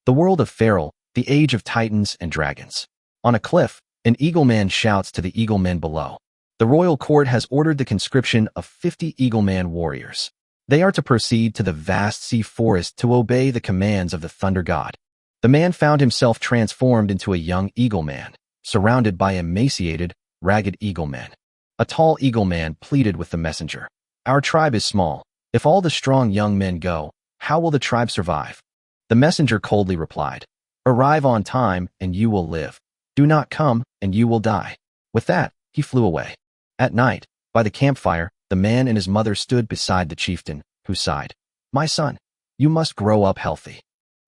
The world of Feral, the age of titans and dragons. On a cliff, an eagle man shouts to the eagle men below. The royal court has ordered the conscription of 50 eagle man warriors. They are to proceed to the vast sea forest to obey the commands of the thunder god. The man found himself transformed into a young eagle man, surrounded by emaciated, ragged eagle men. A tall eagle man pleaded with the messenger. Our tribe is small. If all the strong young men go, how will the tribe survive? The messenger coldly replied, Arrive on time, and you will live. Do not come, and you will die. With that, he flew away. At night, by the campfire, the man and his mother stood beside the chieftain, who sighed. My son, you must grow up healthy.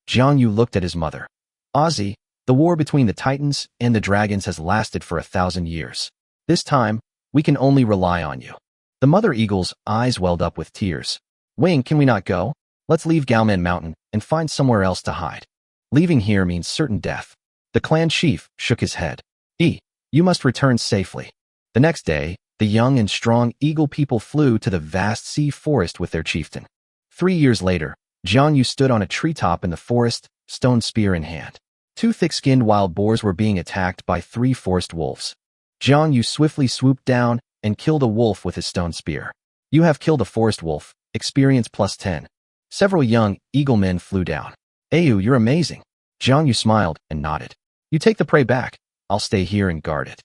Jiang Yu looked at his mother. Ozzy, the war between the titans and the dragons has lasted for 1,000 years. This time, we can only rely on you. The mother eagle's eyes welled up with tears. Wing, can we not go? Let's leave Gaoman Mountain and find somewhere else to hide. Leaving here means certain death. The clan chief shook his head. You must return safely. The next day, the young and strong eagle people flew to the vast sea forest with their chieftain. 3 years later, Jiang Yu stood on a treetop in the forest, stone spear in hand. 2 thick-skinned wild boars were being attacked by 3 forest wolves. Jiang Yu swiftly swooped down and killed a wolf with his stone spear. You have killed a forest wolf, experience +10. Several young eagle men flew down. Ayu, you're amazing. Jiang Yu smiled and nodded. You take the prey back. I'll stay here and guard it.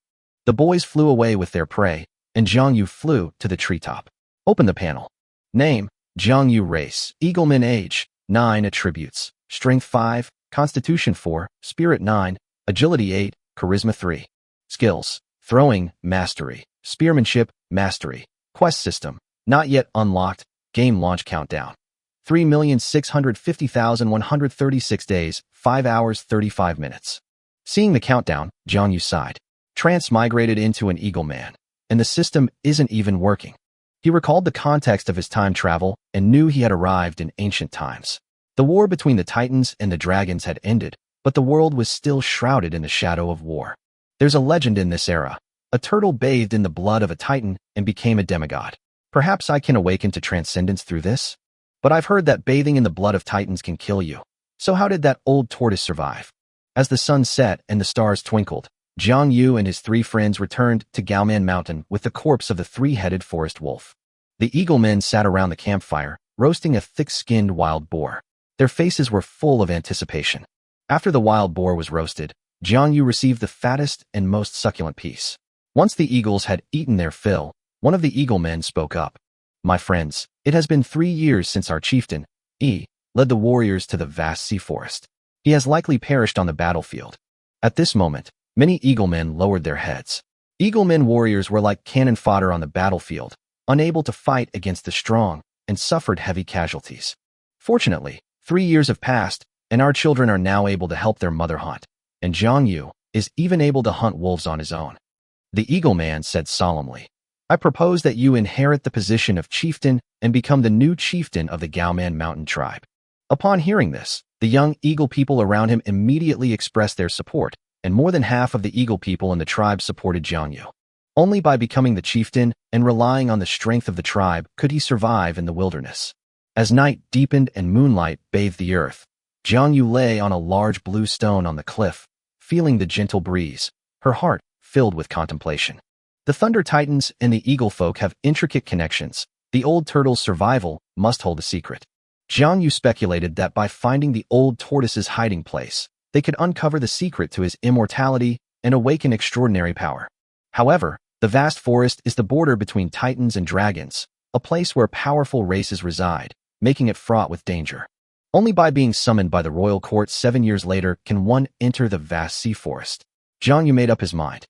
The boys flew away with their prey, and Jiang Yu flew to the treetop. Open the panel. Name, Jiang Yu race, Eagleman age, 9 attributes, strength 5, constitution 4, spirit 9, agility 8, charisma 3. Skills, throwing, mastery, spearmanship, mastery, quest system, not yet unlocked, game launch countdown. 3,650,136 days, 5 hours 35 minutes. Seeing the countdown, Jiang Yu sighed. Transmigrated into an eagle man, and the system isn't even working. He recalled the context of his time travel and knew he had arrived in ancient times. The war between the titans and the dragons had ended, but the world was still shrouded in the shadow of war. There's a legend in this era. A turtle bathed in the blood of a titan and became a demigod. Perhaps I can awaken to transcendence through this? But I've heard that bathing in the blood of titans can kill you. So how did that old tortoise survive? As the sun set and the stars twinkled, Jiang Yu and his 3 friends returned to Gaoman Mountain with the corpse of the 3-headed forest wolf. The eagle men sat around the campfire, roasting a thick-skinned wild boar. Their faces were full of anticipation. After the wild boar was roasted, Jiang Yu received the fattest and most succulent piece. Once the eagles had eaten their fill, one of the eagle men spoke up. My friends, it has been 3 years since our chieftain, led the warriors to the vast sea forest. He has likely perished on the battlefield. At this moment, many eagle men lowered their heads. Eagle men warriors were like cannon fodder on the battlefield, unable to fight against the strong, and suffered heavy casualties. Fortunately, 3 years have passed, and our children are now able to help their mother hunt, and Jiang Yu is even able to hunt wolves on his own. The eagle man said solemnly, I propose that you inherit the position of chieftain and become the new chieftain of the Gaoman Mountain tribe. Upon hearing this, the young eagle people around him immediately expressed their support, and more than half of the eagle people in the tribe supported Jiang Yu. Only by becoming the chieftain and relying on the strength of the tribe could he survive in the wilderness. As night deepened and moonlight bathed the earth, Jiang Yu lay on a large blue stone on the cliff, feeling the gentle breeze, her heart filled with contemplation. The Thunder Titans and the Eagle Folk have intricate connections. The old turtle's survival must hold a secret. Jiang Yu speculated that by finding the old tortoise's hiding place, they could uncover the secret to his immortality and awaken extraordinary power. However, the vast forest is the border between titans and dragons, a place where powerful races reside, making it fraught with danger. Only by being summoned by the royal court 7 years later can one enter the vast sea forest. Jiang Yu made up his mind.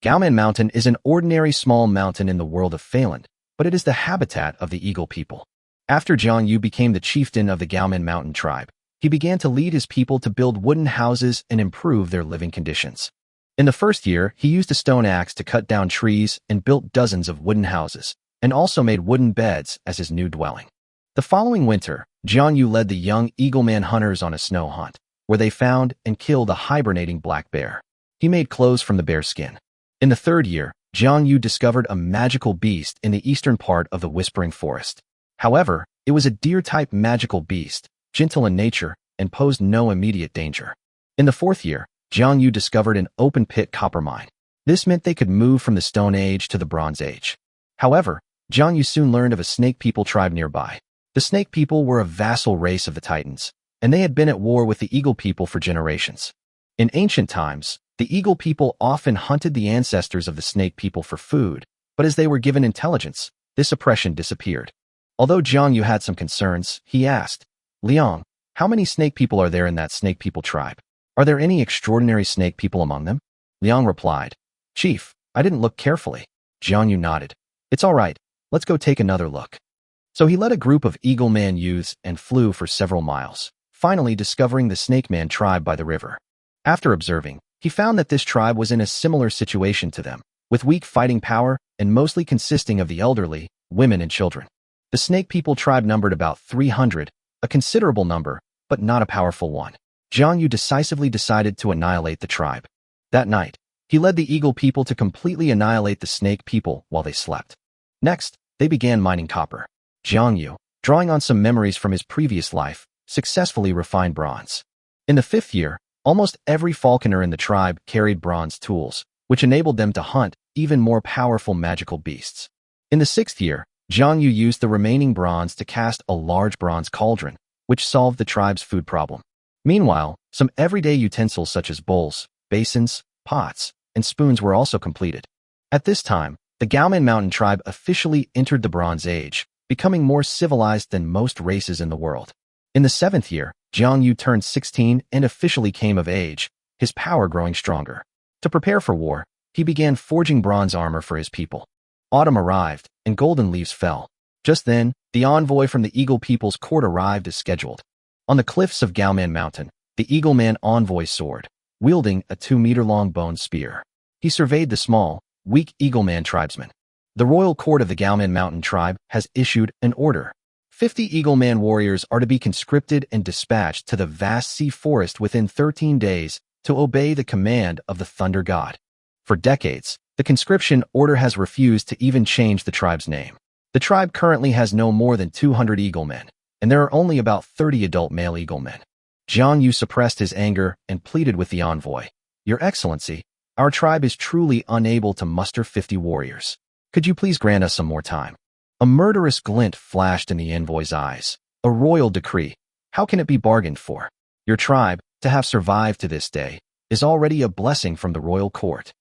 Gaoman Mountain is an ordinary small mountain in the world of Phelan, but it is the habitat of the eagle people. After Jiang Yu became the chieftain of the Gaoman Mountain tribe, he began to lead his people to build wooden houses and improve their living conditions. In the first year, he used a stone axe to cut down trees and built dozens of wooden houses, and also made wooden beds as his new dwelling. The following winter, Jiang Yu led the young eagleman hunters on a snow hunt, where they found and killed a hibernating black bear. He made clothes from the bear's skin. In the third year, Jiang Yu discovered a magical beast in the eastern part of the Whispering Forest. However, it was a deer-type magical beast, gentle in nature, and posed no immediate danger. In the 4th year, Jiang Yu discovered an open-pit copper mine. This meant they could move from the Stone Age to the Bronze Age. However, Jiang Yu soon learned of a snake people tribe nearby. The snake people were a vassal race of the Titans, and they had been at war with the eagle people for generations. In ancient times, the eagle people often hunted the ancestors of the snake people for food, but as they were given intelligence, this oppression disappeared. Although Jiang Yu had some concerns, he asked, Liang, how many snake people are there in that snake people tribe? Are there any extraordinary snake people among them? Liang replied, Chief, I didn't look carefully. Jiang Yu nodded. It's all right, let's go take another look. So he led a group of Eagle Man youths and flew for several miles, finally discovering the Snake Man tribe by the river. After observing, he found that this tribe was in a similar situation to them, with weak fighting power and mostly consisting of the elderly, women and children. The Snake People tribe numbered about 300, a considerable number, but not a powerful one. Jiang Yu decisively decided to annihilate the tribe. That night, he led the Eagle People to completely annihilate the Snake People while they slept. Next, they began mining copper. Jiang Yu, drawing on some memories from his previous life, successfully refined bronze. In the 5th year, almost every falconer in the tribe carried bronze tools, which enabled them to hunt even more powerful magical beasts. In the 6th year, Jiang Yu used the remaining bronze to cast a large bronze cauldron, which solved the tribe's food problem. Meanwhile, some everyday utensils such as bowls, basins, pots, and spoons were also completed. At this time, the Gaoman Mountain tribe officially entered the Bronze Age, becoming more civilized than most races in the world. In the 7th year, Jiang Yu turned 16 and officially came of age, his power growing stronger. To prepare for war, he began forging bronze armor for his people. Autumn arrived, and golden leaves fell. Just then, the envoy from the Eagle People's court arrived as scheduled. On the cliffs of Gaoman Mountain, the Eagle Man envoy soared, wielding a 2-meter-long bone spear. He surveyed the small, weak Eagle Man tribesmen. The royal court of the Gaoman Mountain tribe has issued an order. 50 Eagle Man warriors are to be conscripted and dispatched to the vast sea forest within 13 days to obey the command of the Thunder God. For decades, the conscription order has refused to even change the tribe's name. The tribe currently has no more than 200 Eagle Men, and there are only about 30 adult male Eagle Men. Jiang Yu suppressed his anger and pleaded with the envoy. Your Excellency, our tribe is truly unable to muster 50 warriors. Could you please grant us some more time? A murderous glint flashed in the envoy's eyes. A royal decree. How can it be bargained for? Your tribe, to have survived to this day, is already a blessing from the royal court.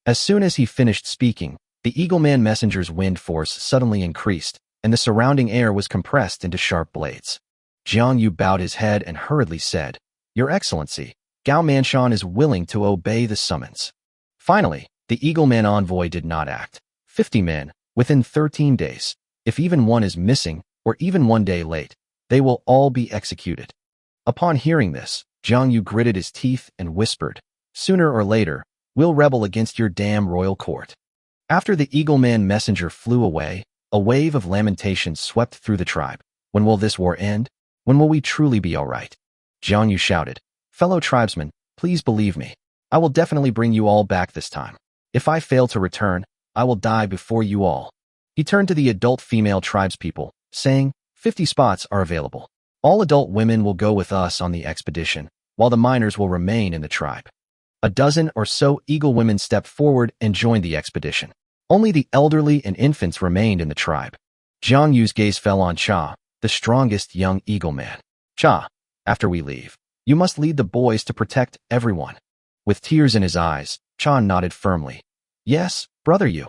As soon as he finished speaking, the Eagle Man messenger's wind force suddenly increased, and the surrounding air was compressed into sharp blades. Jiang Yu bowed his head and hurriedly said, Your Excellency, Gao Manshan is willing to obey the summons. Finally, the Eagle Man envoy did not act. 50 men, within 13 days. If even one is missing, or even one day late, they will all be executed. Upon hearing this, Jiang Yu gritted his teeth and whispered, Sooner or later, we'll rebel against your damn royal court. After the Eagle Man messenger flew away, a wave of lamentations swept through the tribe. When will this war end? When will we truly be all right? Jiang Yu shouted, Fellow tribesmen, please believe me. I will definitely bring you all back this time. If I fail to return, I will die before you all. He turned to the adult female tribespeople, saying, 50 spots are available. All adult women will go with us on the expedition, while the minors will remain in the tribe. A dozen or so Eagle women stepped forward and joined the expedition. Only the elderly and infants remained in the tribe. Jiang Yu's gaze fell on Cha, the strongest young Eagle Man. Cha, after we leave, you must lead the boys to protect everyone. With tears in his eyes, Cha nodded firmly. Yes, brother Yu.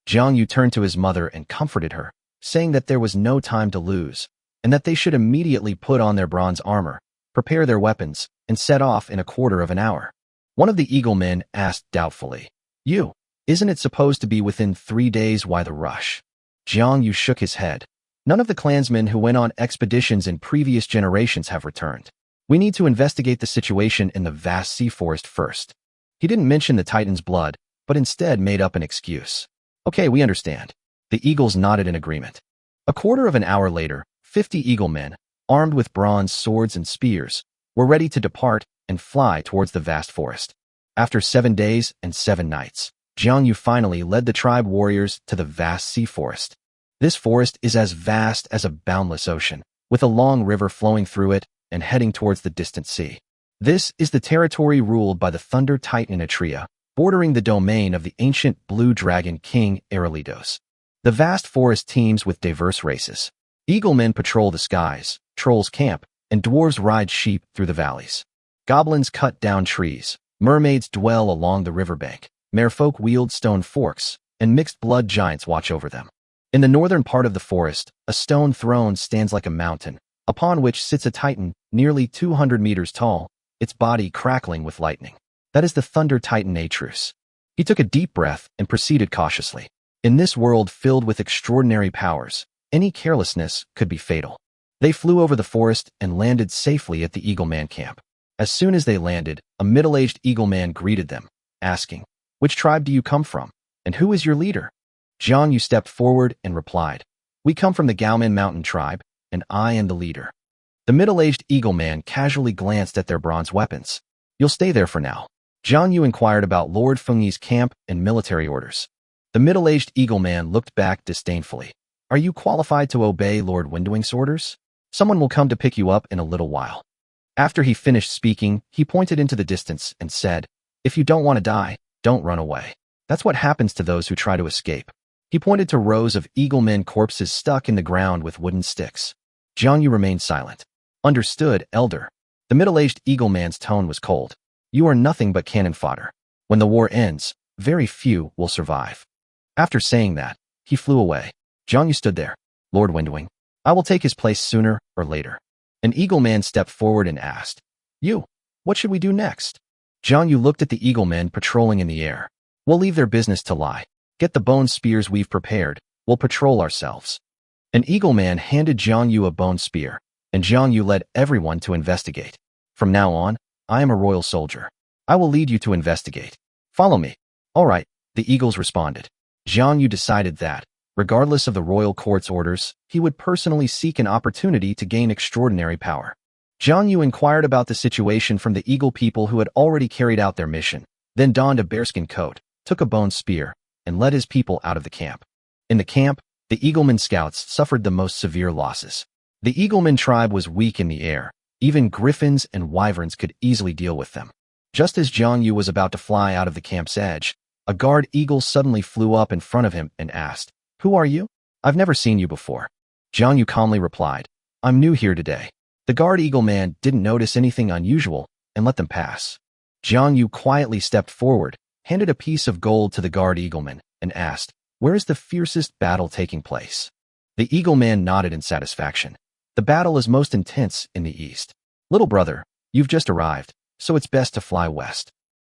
Jiang Yu turned to his mother and comforted her, saying that there was no time to lose, and that they should immediately put on their bronze armor, prepare their weapons, and set off in a quarter of an hour. One of the Eagle Men asked doubtfully, Yu, isn't it supposed to be within 3 days? Why the rush? Jiang Yu shook his head. None of the clansmen who went on expeditions in previous generations have returned. We need to investigate the situation in the vast sea forest first. He didn't mention the Titan's blood, but instead made up an excuse. Okay, we understand. The Eagles nodded in agreement. A quarter of an hour later, 50 Eagle Men, armed with bronze swords and spears, were ready to depart and fly towards the vast forest. After 7 days and 7 nights, Jiang Yu finally led the tribe warriors to the vast sea forest. This forest is as vast as a boundless ocean, with a long river flowing through it and heading towards the distant sea. This is the territory ruled by the Thunder Titan Atria, bordering the domain of the ancient Blue Dragon King Erelitos. The vast forest teems with diverse races. Eaglemen patrol the skies, trolls camp, and dwarves ride sheep through the valleys. Goblins cut down trees, mermaids dwell along the riverbank, merfolk wield stone forks, and mixed-blood giants watch over them. In the northern part of the forest, a stone throne stands like a mountain, upon which sits a titan nearly 200 meters tall, its body crackling with lightning. That is the Thunder Titan Atrus. He took a deep breath and proceeded cautiously. In this world filled with extraordinary powers, any carelessness could be fatal. They flew over the forest and landed safely at the Eagleman camp. As soon as they landed, a middle-aged Eagleman greeted them, asking, "Which tribe do you come from, and who is your leader?" Jianyu stepped forward and replied, "We come from the Gaoman Mountain tribe, and I am the leader." The middle-aged Eagleman casually glanced at their bronze weapons. "You'll stay there for now." Jianyu inquired about Lord Fengyi's camp and military orders. The middle-aged Eagleman looked back disdainfully. "Are you qualified to obey Lord Windwing's orders? Someone will come to pick you up in a little while." After he finished speaking, he pointed into the distance and said, "If you don't want to die, don't run away. That's what happens to those who try to escape." He pointed to rows of Eaglemen corpses stuck in the ground with wooden sticks. Jianyu remained silent. "Understood, Elder." The middle-aged Eagleman's tone was cold. "You are nothing but cannon fodder. When the war ends, very few will survive." After saying that, he flew away. Jianyu stood there. "Lord Windwing, I will take his place sooner or later." An Eagleman stepped forward and asked, "You, what should we do next?" Jianyu looked at the Eaglemen patrolling in the air. "We'll leave their business to lie. Get the bone spears we've prepared. We'll patrol ourselves." An Eagleman handed Jianyu a bone spear, and Jianyu led everyone to investigate. "From now on, I am a royal soldier. I will lead you to investigate. Follow me." "All right," the Eagles responded. Jianyu decided that, regardless of the royal court's orders, he would personally seek an opportunity to gain extraordinary power. Jianyu inquired about the situation from the Eagle people who had already carried out their mission, then donned a bearskin coat, took a bone spear, and led his people out of the camp. In the camp, the Eagleman scouts suffered the most severe losses. The Eagleman tribe was weak in the air. Even griffins and wyverns could easily deal with them. Just as Jianyu was about to fly out of the camp's edge, a guard eagle suddenly flew up in front of him and asked, "Who are you? I've never seen you before." Jianyu calmly replied, "I'm new here today." The guard Eagleman didn't notice anything unusual and let them pass. Jianyu quietly stepped forward, handed a piece of gold to the guard Eagleman, and asked, "Where is the fiercest battle taking place?" The Eagleman nodded in satisfaction. "The battle is most intense in the east. Little brother, you've just arrived, so it's best to fly west."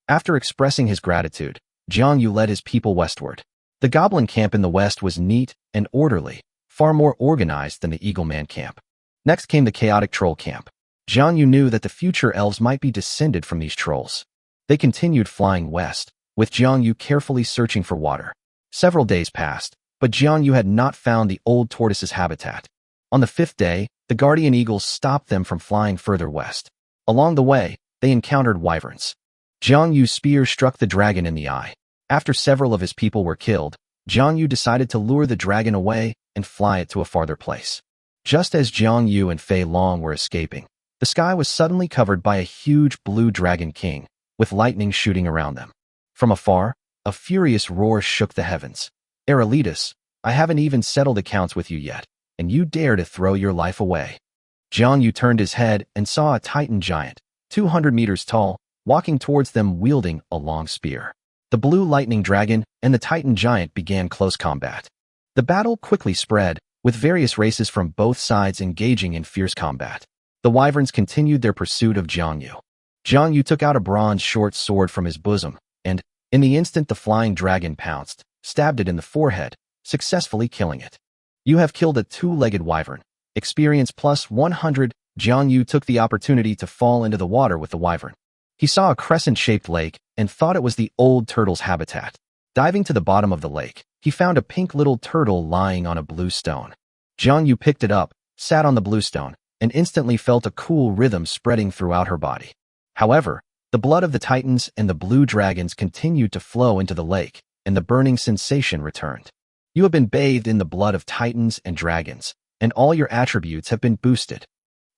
After expressing his gratitude, Jianyu led his people westward. The goblin camp in the west was neat and orderly, far more organized than the Eagleman camp. Next came the chaotic troll camp. Jianyu knew that the future elves might be descended from these trolls. They continued flying west, with Jianyu carefully searching for water. Several days passed, but Jianyu had not found the old tortoise's habitat. On the 5th day, the guardian eagles stopped them from flying further west. Along the way, they encountered wyverns. Jianyu's spear struck the dragon in the eye. After several of his people were killed, Jianyu decided to lure the dragon away and fly it to a farther place. Just as Jianyu and Fei Long were escaping, the sky was suddenly covered by a huge blue dragon king, with lightning shooting around them. From afar, a furious roar shook the heavens. "Erelitos, I haven't even settled accounts with you yet, and you dare to throw your life away." Jianyu turned his head and saw a titan giant, 200 meters tall, walking towards them wielding a long spear. The blue lightning dragon and the titan giant began close combat. The battle quickly spread, with various races from both sides engaging in fierce combat. The wyverns continued their pursuit of Jianyu. Jianyu took out a bronze short sword from his bosom, and, in the instant the flying dragon pounced, stabbed it in the forehead, successfully killing it. "You have killed a two-legged wyvern. Experience plus 100. Jianyu took the opportunity to fall into the water with the wyvern. He saw a crescent-shaped lake and thought it was the old turtle's habitat. Diving to the bottom of the lake, he found a pink little turtle lying on a blue stone. Jianyu picked it up, sat on the blue stone, and instantly felt a cool rhythm spreading throughout her body. However, the blood of the titans and the blue dragons continued to flow into the lake, and the burning sensation returned. "You have been bathed in the blood of titans and dragons, and all your attributes have been boosted.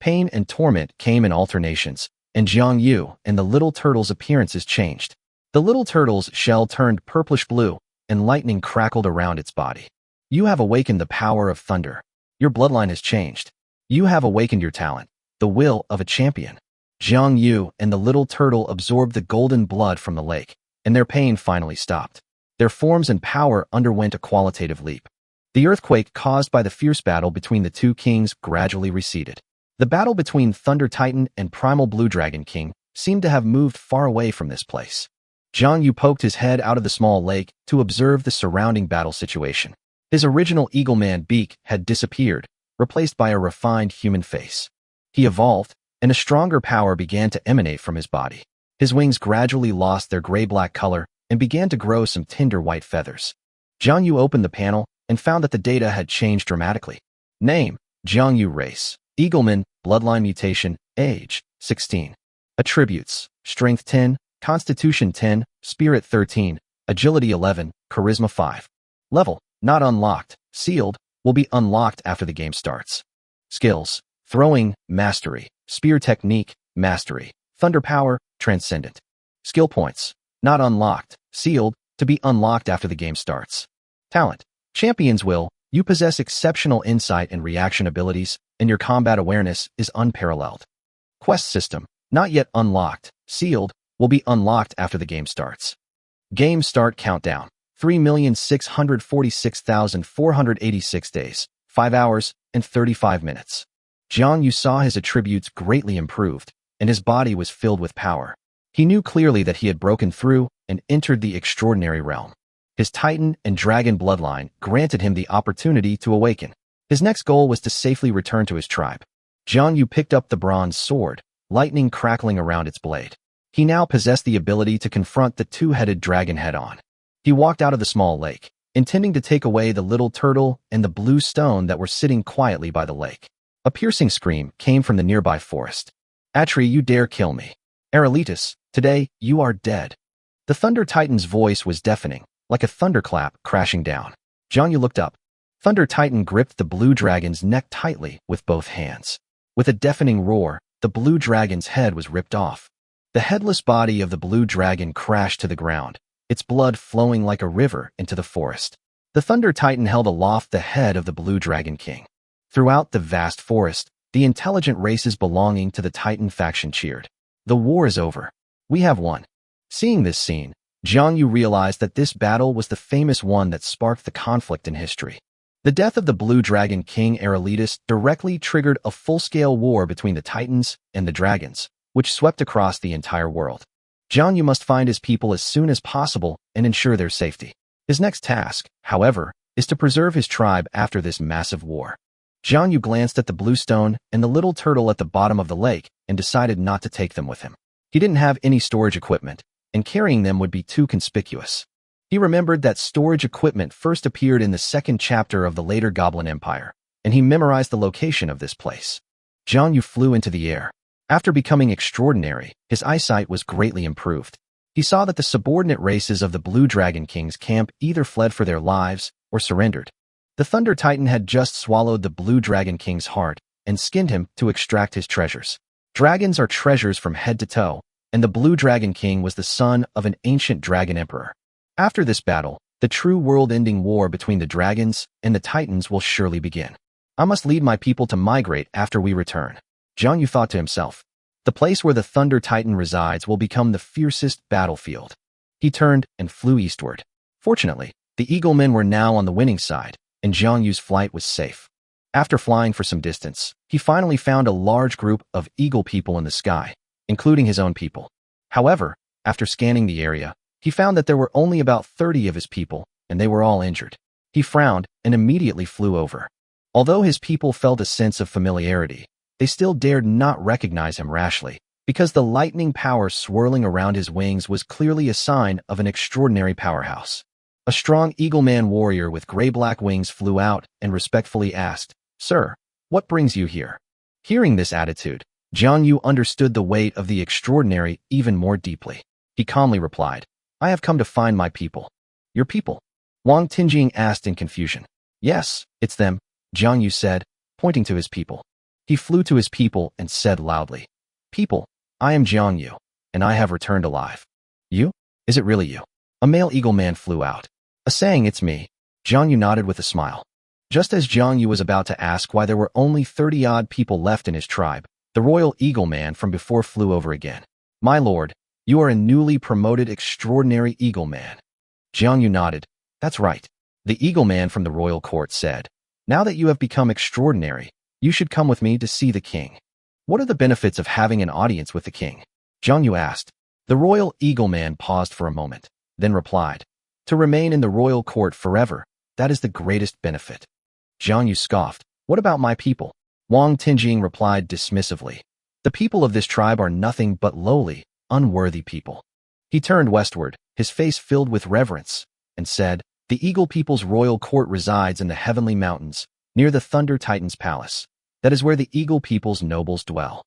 Pain and torment came in alternations, and Jiang Yu and the little turtle's appearances changed. The little turtle's shell turned purplish-blue, and lightning crackled around its body. You have awakened the power of thunder. Your bloodline has changed. You have awakened your talent, the will of a champion. Jiang Yu and the little turtle absorbed the golden blood from the lake, and their pain finally stopped. Their forms and power underwent a qualitative leap. The earthquake caused by the fierce battle between the two kings gradually receded. The battle between Thunder Titan and Primal Blue Dragon King seemed to have moved far away from this place. Jiang Yu poked his head out of the small lake to observe the surrounding battle situation. His original Eagleman beak had disappeared, replaced by a refined human face. He evolved, and a stronger power began to emanate from his body. His wings gradually lost their gray-black color and began to grow some tender white feathers. Jiang Yu opened the panel and found that the data had changed dramatically. Name: Jiang Yu. Race: Eagleman. Bloodline mutation. Age: 16. Attributes: Strength 10, Constitution 10, Spirit 13, Agility 11, Charisma 5. Level: Not unlocked. Sealed. Will be unlocked after the game starts. Skills: Throwing, Mastery. Spear Technique, Mastery. Thunder Power, Transcendent. Skill points: Not unlocked. Sealed. To be unlocked after the game starts. Talent: Champion's Will. You possess exceptional insight and reaction abilities, and your combat awareness is unparalleled. Quest system: Not yet unlocked. Sealed. Will be unlocked after the game starts. Game start countdown: 3,646,486 days, 5 hours, and 35 minutes. Jiang Yu saw his attributes greatly improved, and his body was filled with power. He knew clearly that he had broken through and entered the extraordinary realm. His Titan and Dragon bloodline granted him the opportunity to awaken. His next goal was to safely return to his tribe. Jiang Yu picked up the bronze sword, lightning crackling around its blade. He now possessed the ability to confront the two-headed dragon head-on. He walked out of the small lake, intending to take away the little turtle and the blue stone that were sitting quietly by the lake. A piercing scream came from the nearby forest. Atri, you dare kill me. Aerolitus, today, you are dead. The Thunder Titan's voice was deafening, like a thunderclap crashing down. Jiang Yu looked up. Thunder Titan gripped the blue dragon's neck tightly with both hands. With a deafening roar, the blue dragon's head was ripped off. The headless body of the blue dragon crashed to the ground, its blood flowing like a river into the forest. The Thunder Titan held aloft the head of the Blue Dragon King. Throughout the vast forest, the intelligent races belonging to the Titan faction cheered. The war is over. We have won. Seeing this scene, Jiang Yu realized that this battle was the famous one that sparked the conflict in history. The death of the Blue Dragon King Aerolitus directly triggered a full-scale war between the Titans and the Dragons, which swept across the entire world. Jiang Yu must find his people as soon as possible and ensure their safety. His next task, however, is to preserve his tribe after this massive war. Jiang Yu glanced at the blue stone and the little turtle at the bottom of the lake and decided not to take them with him. He didn't have any storage equipment, and carrying them would be too conspicuous. He remembered that storage equipment first appeared in the second chapter of the later Goblin Empire, and he memorized the location of this place. Jiang Yu flew into the air. After becoming extraordinary, his eyesight was greatly improved. He saw that the subordinate races of the Blue Dragon King's camp either fled for their lives or surrendered. The Thunder Titan had just swallowed the Blue Dragon King's heart and skinned him to extract his treasures. Dragons are treasures from head to toe, and the Blue Dragon King was the son of an ancient dragon emperor. After this battle, the true world-ending war between the dragons and the Titans will surely begin. I must lead my people to migrate after we return. Jiang Yu thought to himself. The place where the Thunder Titan resides will become the fiercest battlefield. He turned and flew eastward. Fortunately, the Eaglemen were now on the winning side, and Jiang Yu's flight was safe. After flying for some distance, he finally found a large group of eagle people in the sky, including his own people. However, after scanning the area, he found that there were only about 30 of his people, and they were all injured. He frowned and immediately flew over. Although his people felt a sense of familiarity, they still dared not recognize him rashly, because the lightning power swirling around his wings was clearly a sign of an extraordinary powerhouse. A strong Eagleman warrior with gray-black wings flew out and respectfully asked, "Sir, what brings you here?" Hearing this attitude, Jiang Yu understood the weight of the extraordinary even more deeply. He calmly replied, "I have come to find my people." "Your people?" Wang Tinjing asked in confusion. "Yes, it's them," Jiang Yu said, pointing to his people. He flew to his people and said loudly, "People, I am Jiang Yu, and I have returned alive." "You? Is it really you?" A male eagle man flew out. Saying, "It's me." Jiang Yu nodded with a smile. Just as Jiang Yu was about to ask why there were only 30-odd people left in his tribe, the royal eagle man from before flew over again. "My lord, you are a newly promoted extraordinary eagle man." Jiang Yu nodded. "That's right." The eagle man from the royal court said, "Now that you have become extraordinary, you should come with me to see the king." "What are the benefits of having an audience with the king?" Jiang Yu asked. The royal eagle man paused for a moment, then replied, "To remain in the royal court forever, that is the greatest benefit." Jiang Yu scoffed. "What about my people?" Wang Tinjing replied dismissively. "The people of this tribe are nothing but lowly, unworthy people." He turned westward, his face filled with reverence, and said, "The Eagle People's royal court resides in the heavenly mountains, near the Thunder Titan's palace. That is where the Eagle People's nobles dwell."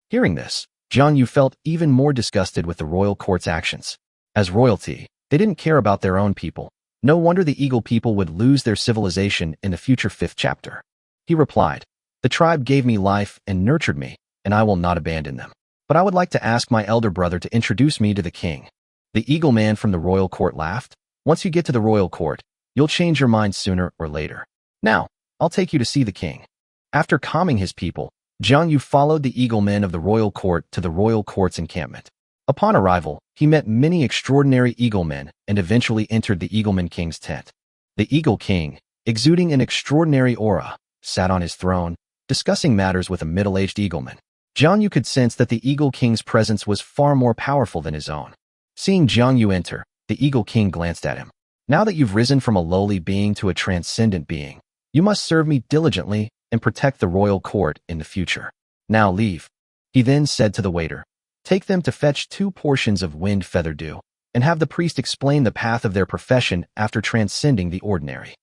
Hearing this, Jiang Yu felt even more disgusted with the royal court's actions. As royalty, they didn't care about their own people. No wonder the Eagle People would lose their civilization in the future 5th chapter. He replied, "The tribe gave me life and nurtured me, and I will not abandon them. But I would like to ask my elder brother to introduce me to the king." The eagle man from the royal court laughed. "Once you get to the royal court, you'll change your mind sooner or later. Now, I'll take you to see the king." After calming his people, Jiang Yu followed the eagle men of the royal court to the royal court's encampment. Upon arrival, he met many extraordinary eagle men and eventually entered the eagleman king's tent. The eagle king, exuding an extraordinary aura, sat on his throne, discussing matters with a middle-aged eagleman. Jiang Yu could sense that the eagle king's presence was far more powerful than his own. Seeing Jiang Yu enter, the eagle king glanced at him. "Now that you've risen from a lowly being to a transcendent being, you must serve me diligently and protect the royal court in the future. Now leave." He then said to the waiter, "Take them to fetch 2 portions of wind feather dew, and have the priest explain the path of their profession after transcending the ordinary."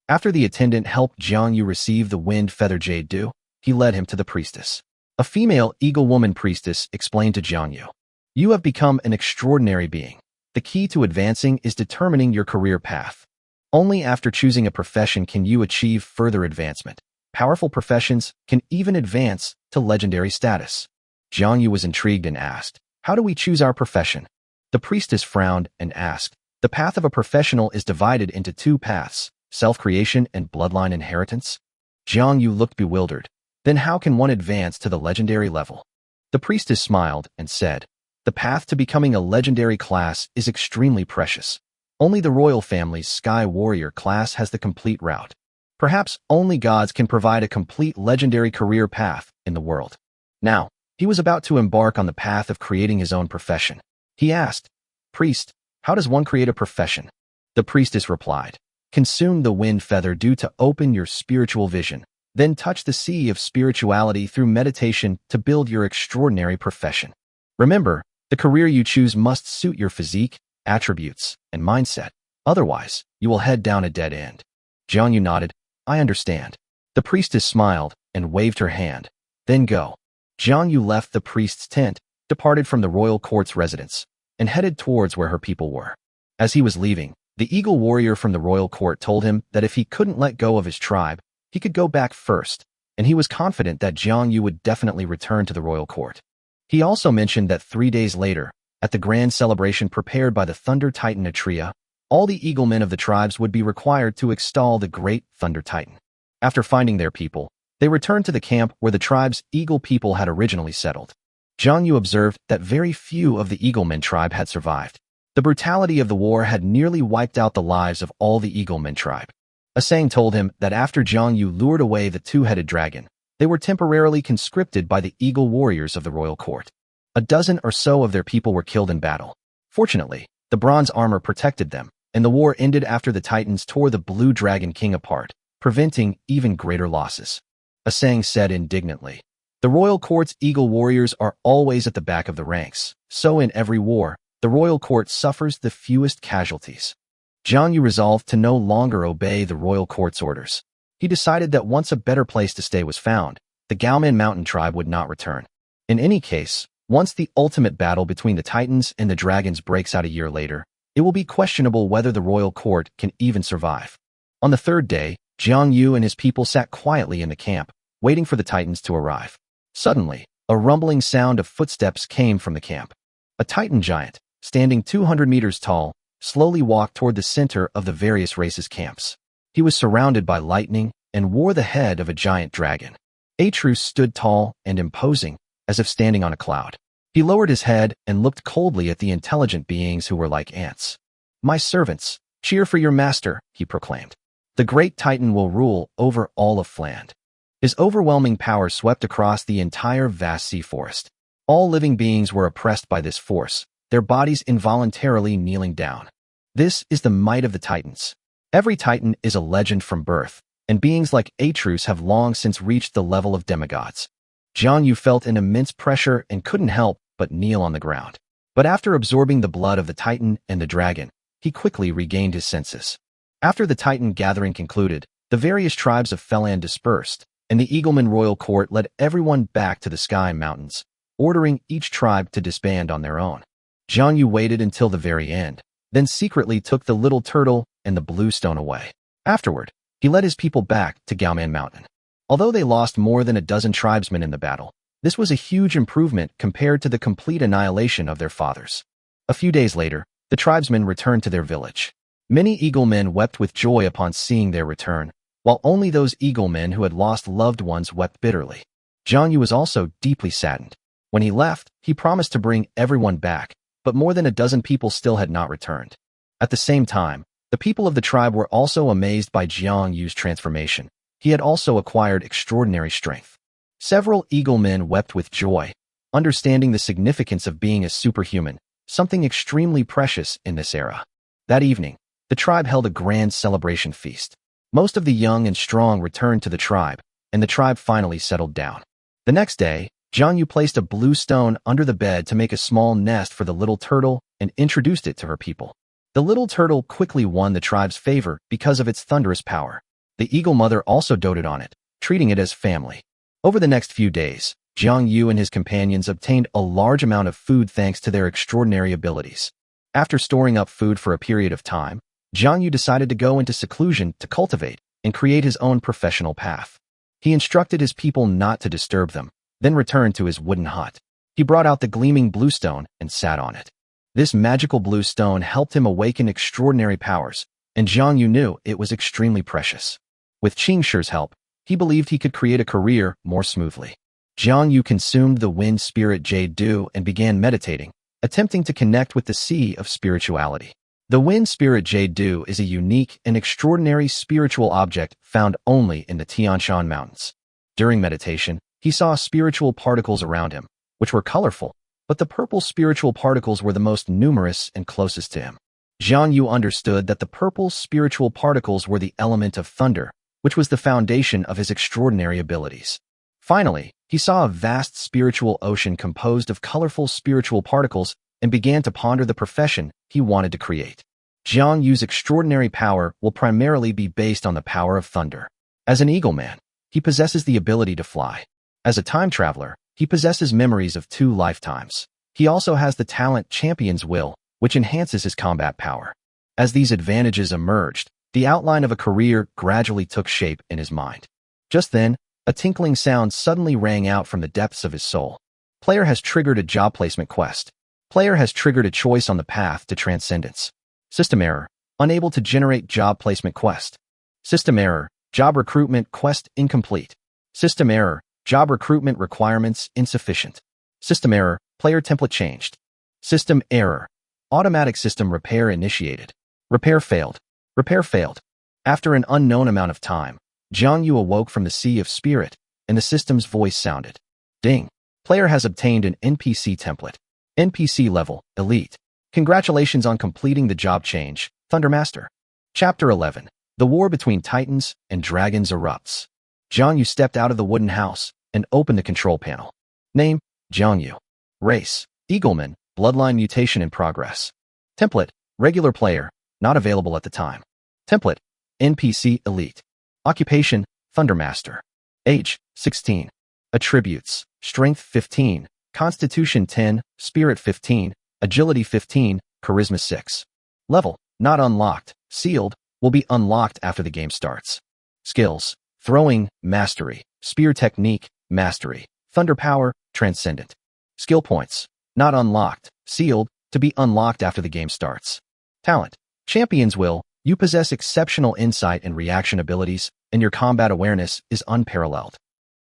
After the attendant helped Jiang Yu receive the wind feather jade dew, he led him to the priestess. A female eagle woman priestess explained to Jiang Yu, "You have become an extraordinary being. The key to advancing is determining your career path. Only after choosing a profession can you achieve further advancement. Powerful professions can even advance to legendary status." Jiang Yu was intrigued and asked, "How do we choose our profession?" The priestess frowned and asked, "The path of a professional is divided into 2 paths, self-creation and bloodline inheritance." Jiang Yu looked bewildered. "Then how can one advance to the legendary level?" The priestess smiled and said, "The path to becoming a legendary class is extremely precious. Only the royal family's Sky Warrior class has the complete route. Perhaps only gods can provide a complete legendary career path in the world." Now, he was about to embark on the path of creating his own profession. He asked, "Priest, how does one create a profession?" The priestess replied, "Consume the wind feather dew to open your spiritual vision, then touch the sea of spirituality through meditation to build your extraordinary profession. Remember, the career you choose must suit your physique, attributes, and mindset. Otherwise, you will head down a dead end." Jiang Yu nodded. "I understand." The priestess smiled and waved her hand. "Then go." Jiang Yu left the priest's tent, departed from the royal court's residence, and headed towards where her people were. As he was leaving, the eagle warrior from the royal court told him that if he couldn't let go of his tribe, he could go back first, and he was confident that Jiang Yu would definitely return to the royal court. He also mentioned that 3 days later, at the grand celebration prepared by the Thunder Titan Atria, all the eagle men of the tribes would be required to extol the great Thunder Titan. After finding their people, they returned to the camp where the tribe's eagle people had originally settled. Jiang Yu observed that very few of the Eaglemen tribe had survived. The brutality of the war had nearly wiped out the lives of all the Eaglemen tribe. A saying told him that after Jiang Yu lured away the 2-headed dragon, they were temporarily conscripted by the eagle warriors of the royal court. A dozen or so of their people were killed in battle. Fortunately, the bronze armor protected them, and the war ended after the Titans tore the blue dragon king apart, preventing even greater losses. A saying said indignantly, "The royal court's eagle warriors are always at the back of the ranks, so in every war, the royal court suffers the fewest casualties." Jiang Yu resolved to no longer obey the royal court's orders. He decided that once a better place to stay was found, the Gaoman mountain tribe would not return. In any case, once the ultimate battle between the Titans and the dragons breaks out a year later, it will be questionable whether the royal court can even survive. On the 3rd day, Jiang Yu and his people sat quietly in the camp, waiting for the Titans to arrive. Suddenly, a rumbling sound of footsteps came from the camp. A Titan giant, standing 200 meters tall, slowly walked toward the center of the various races' camps. He was surrounded by lightning and wore the head of a giant dragon. Atrus stood tall and imposing, as if standing on a cloud. He lowered his head and looked coldly at the intelligent beings who were like ants. "My servants, cheer for your master," he proclaimed. "The great Titan will rule over all of Fland." His overwhelming power swept across the entire vast sea forest. All living beings were oppressed by this force, their bodies involuntarily kneeling down. This is the might of the Titans. Every Titan is a legend from birth, and beings like Atrus have long since reached the level of demigods. Jiang Yu felt an immense pressure and couldn't help but kneel on the ground. But after absorbing the blood of the Titan and the dragon, he quickly regained his senses. After the Titan gathering concluded, the various tribes of Felan dispersed, and the Eagleman royal court led everyone back to the Sky Mountains, ordering each tribe to disband on their own. Jiang Yu waited until the very end, then secretly took the little turtle and the blue stone away. Afterward, he led his people back to Gaoman Mountain. Although they lost more than a dozen tribesmen in the battle, this was a huge improvement compared to the complete annihilation of their fathers. A few days later, the tribesmen returned to their village. Many Eaglemen wept with joy upon seeing their return, while only those Eaglemen who had lost loved ones wept bitterly. Jiang Yu was also deeply saddened. When he left, he promised to bring everyone back, but more than a dozen people still had not returned. At the same time, the people of the tribe were also amazed by Jiang Yu's transformation. He had also acquired extraordinary strength. Several Eaglemen wept with joy, understanding the significance of being a superhuman, something extremely precious in this era. That evening, the tribe held a grand celebration feast. Most of the young and strong returned to the tribe, and the tribe finally settled down. The next day, Jiang Yu placed a blue stone under the bed to make a small nest for the little turtle and introduced it to her people. The little turtle quickly won the tribe's favor because of its thunderous power. The eagle mother also doted on it, treating it as family. Over the next few days, Jiang Yu and his companions obtained a large amount of food thanks to their extraordinary abilities. After storing up food for a period of time, Jiang Yu decided to go into seclusion to cultivate and create his own professional path. He instructed his people not to disturb them, then returned to his wooden hut. He brought out the gleaming blue stone and sat on it. This magical blue stone helped him awaken extraordinary powers, and Jiang Yu knew it was extremely precious. With Qing Shi's help, he believed he could create a career more smoothly. Jiang Yu consumed the wind spirit Jade Dew and began meditating, attempting to connect with the sea of spirituality. The wind spirit Jade Dew is a unique and extraordinary spiritual object found only in the Tianshan Mountains. During meditation, he saw spiritual particles around him, which were colorful, but the purple spiritual particles were the most numerous and closest to him. Jiang Yu understood that the purple spiritual particles were the element of thunder, which was the foundation of his extraordinary abilities. Finally, he saw a vast spiritual ocean composed of colorful spiritual particles and began to ponder the profession he wanted to create. Jiang Yu's extraordinary power will primarily be based on the power of thunder. As an Eagleman, he possesses the ability to fly. As a time traveler, he possesses memories of 2 lifetimes. He also has the talent Champion's Will, which enhances his combat power. As these advantages emerged, the outline of a career gradually took shape in his mind. Just then, a tinkling sound suddenly rang out from the depths of his soul. Player has triggered a job placement quest. Player has triggered a choice on the path to transcendence. System error. Unable to generate job placement quest. System error. Job recruitment quest incomplete. System error. Job recruitment requirements insufficient. System error. Player template changed. System error. Automatic system repair initiated. Repair failed. Repair failed. After an unknown amount of time, Jiang Yu awoke from the sea of spirit, and the system's voice sounded. Ding. Player has obtained an NPC template. NPC level, Elite. Congratulations on completing the job change, Thundermaster. Chapter 11. The war between Titans and Dragons erupts. Jiang Yu stepped out of the wooden house and opened the control panel. Name, Jiang Yu. Race, Eagleman, bloodline mutation in progress. Template, regular player, not available at the time. Template, NPC Elite. Occupation, Thundermaster. Age, 16. Attributes, Strength 15, Constitution 10, Spirit 15, Agility 15, Charisma 6. Level, not unlocked, sealed, will be unlocked after the game starts. Skills, Throwing, Mastery, Spear technique, mastery. Thunder power, transcendent. Skill points, not unlocked, sealed, to be unlocked after the game starts. Talent. Champion's will, you possess exceptional insight and reaction abilities, and your combat awareness is unparalleled.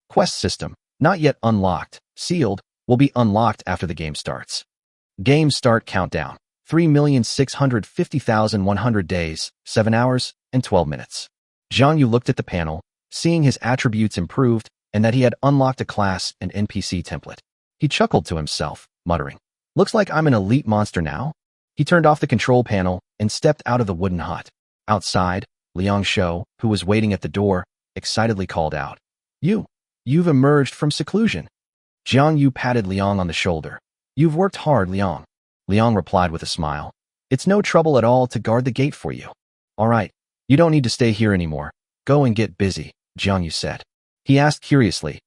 Quest system, not yet unlocked, sealed, will be unlocked after the game starts. Game start countdown, 3,650,100 days, 7 hours, and 12 minutes. Jiang Yu looked at the panel, seeing his attributes improved and that he had unlocked a class and NPC template. He chuckled to himself, muttering, "Looks like I'm an elite monster now." He turned off the control panel and stepped out of the wooden hut. Outside, Liang Shou, who was waiting at the door, excitedly called out, You've emerged from seclusion." Jiang Yu patted Liang on the shoulder. "You've worked hard, Liang." Liang replied with a smile. "It's no trouble at all to guard the gate for you." "All right, you don't need to stay here anymore. Go and get busy," Jiang Yu said. He asked curiously,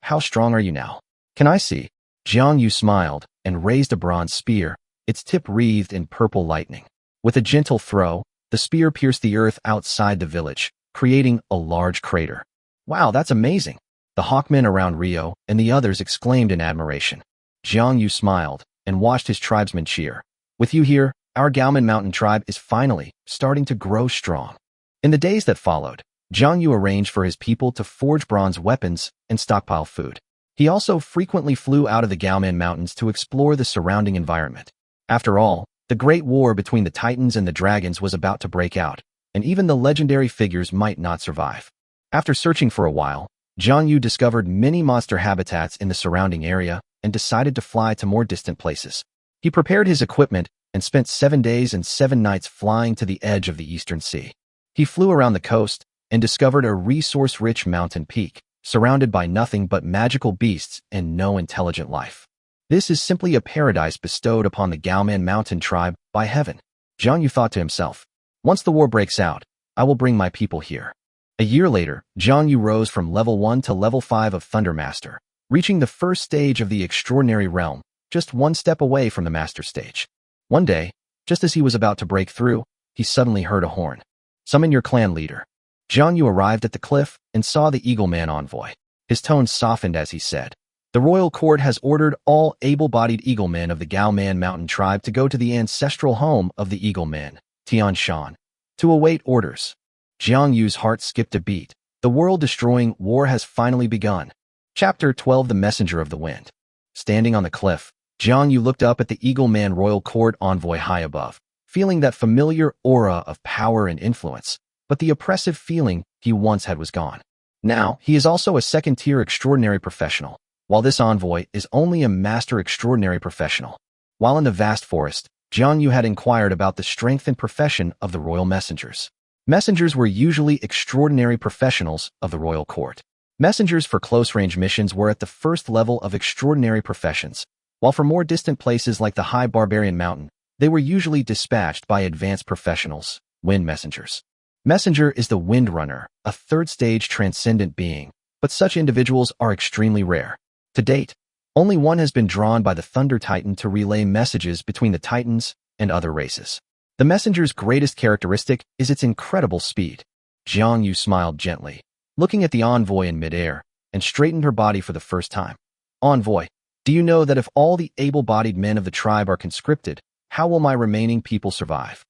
How strong are you now?" "Can I see?" Jiang Yu smiled and raised a bronze spear, its tip wreathed in purple lightning. With a gentle throw, the spear pierced the earth outside the village, creating a large crater. "Wow, that's amazing!" The hawkmen around Rio and the others exclaimed in admiration. Jiang Yu smiled and watched his tribesmen cheer. "With you here, our Gaoman mountain tribe is finally starting to grow strong." In the days that followed, Jiang Yu arranged for his people to forge bronze weapons and stockpile food. He also frequently flew out of the Gaoman mountains to explore the surrounding environment. After all, the great war between the Titans and the Dragons was about to break out, and even the legendary figures might not survive. After searching for a while, Jiang Yu discovered many monster habitats in the surrounding area and decided to fly to more distant places. He prepared his equipment and spent 7 days and 7 nights flying to the edge of the Eastern Sea. He flew around the coast and discovered a resource-rich mountain peak, surrounded by nothing but magical beasts and no intelligent life. This is simply a paradise bestowed upon the Gaoman mountain tribe by heaven. Jiang Yu thought to himself, "Once the war breaks out, I will bring my people here." A year later, Jiang Yu rose from level 1 to level 5 of Thunder Master, reaching the first stage of the extraordinary realm, just 1 step away from the master stage. One day, just as he was about to break through, he suddenly heard a horn. "Summon your clan leader." Jiang Yu arrived at the cliff and saw the Eagle Man envoy. His tone softened as he said, "The royal court has ordered all able-bodied Eagle Men of the Gaoman mountain tribe to go to the ancestral home of the Eagle Men, Tianshan, to await orders." Jiang Yu's heart skipped a beat. The world-destroying war has finally begun. Chapter 12: The Messenger of the Wind. Standing on the cliff, Jiang Yu looked up at the Eagle Man royal court envoy high above, feeling that familiar aura of power and influence, but the oppressive feeling he once had was gone. Now, he is also a second-tier extraordinary professional, while this envoy is only a master extraordinary professional. While in the vast forest, Jiang Yu had inquired about the strength and profession of the royal messengers. Messengers were usually extraordinary professionals of the royal court. Messengers for close-range missions were at the first level of extraordinary professions, while for more distant places like the High Barbarian Mountain, they were usually dispatched by advanced professionals, wind messengers. Messenger is the Wind Runner, a third-stage transcendent being, but such individuals are extremely rare. To date, only one has been drawn by the Thunder Titan to relay messages between the Titans and other races. The messenger's greatest characteristic is its incredible speed. Jiang Yu smiled gently, looking at the envoy in midair, and straightened her body for the first time. "Envoy, do you know that if all the able-bodied men of the tribe are conscripted, how will my remaining people survive?"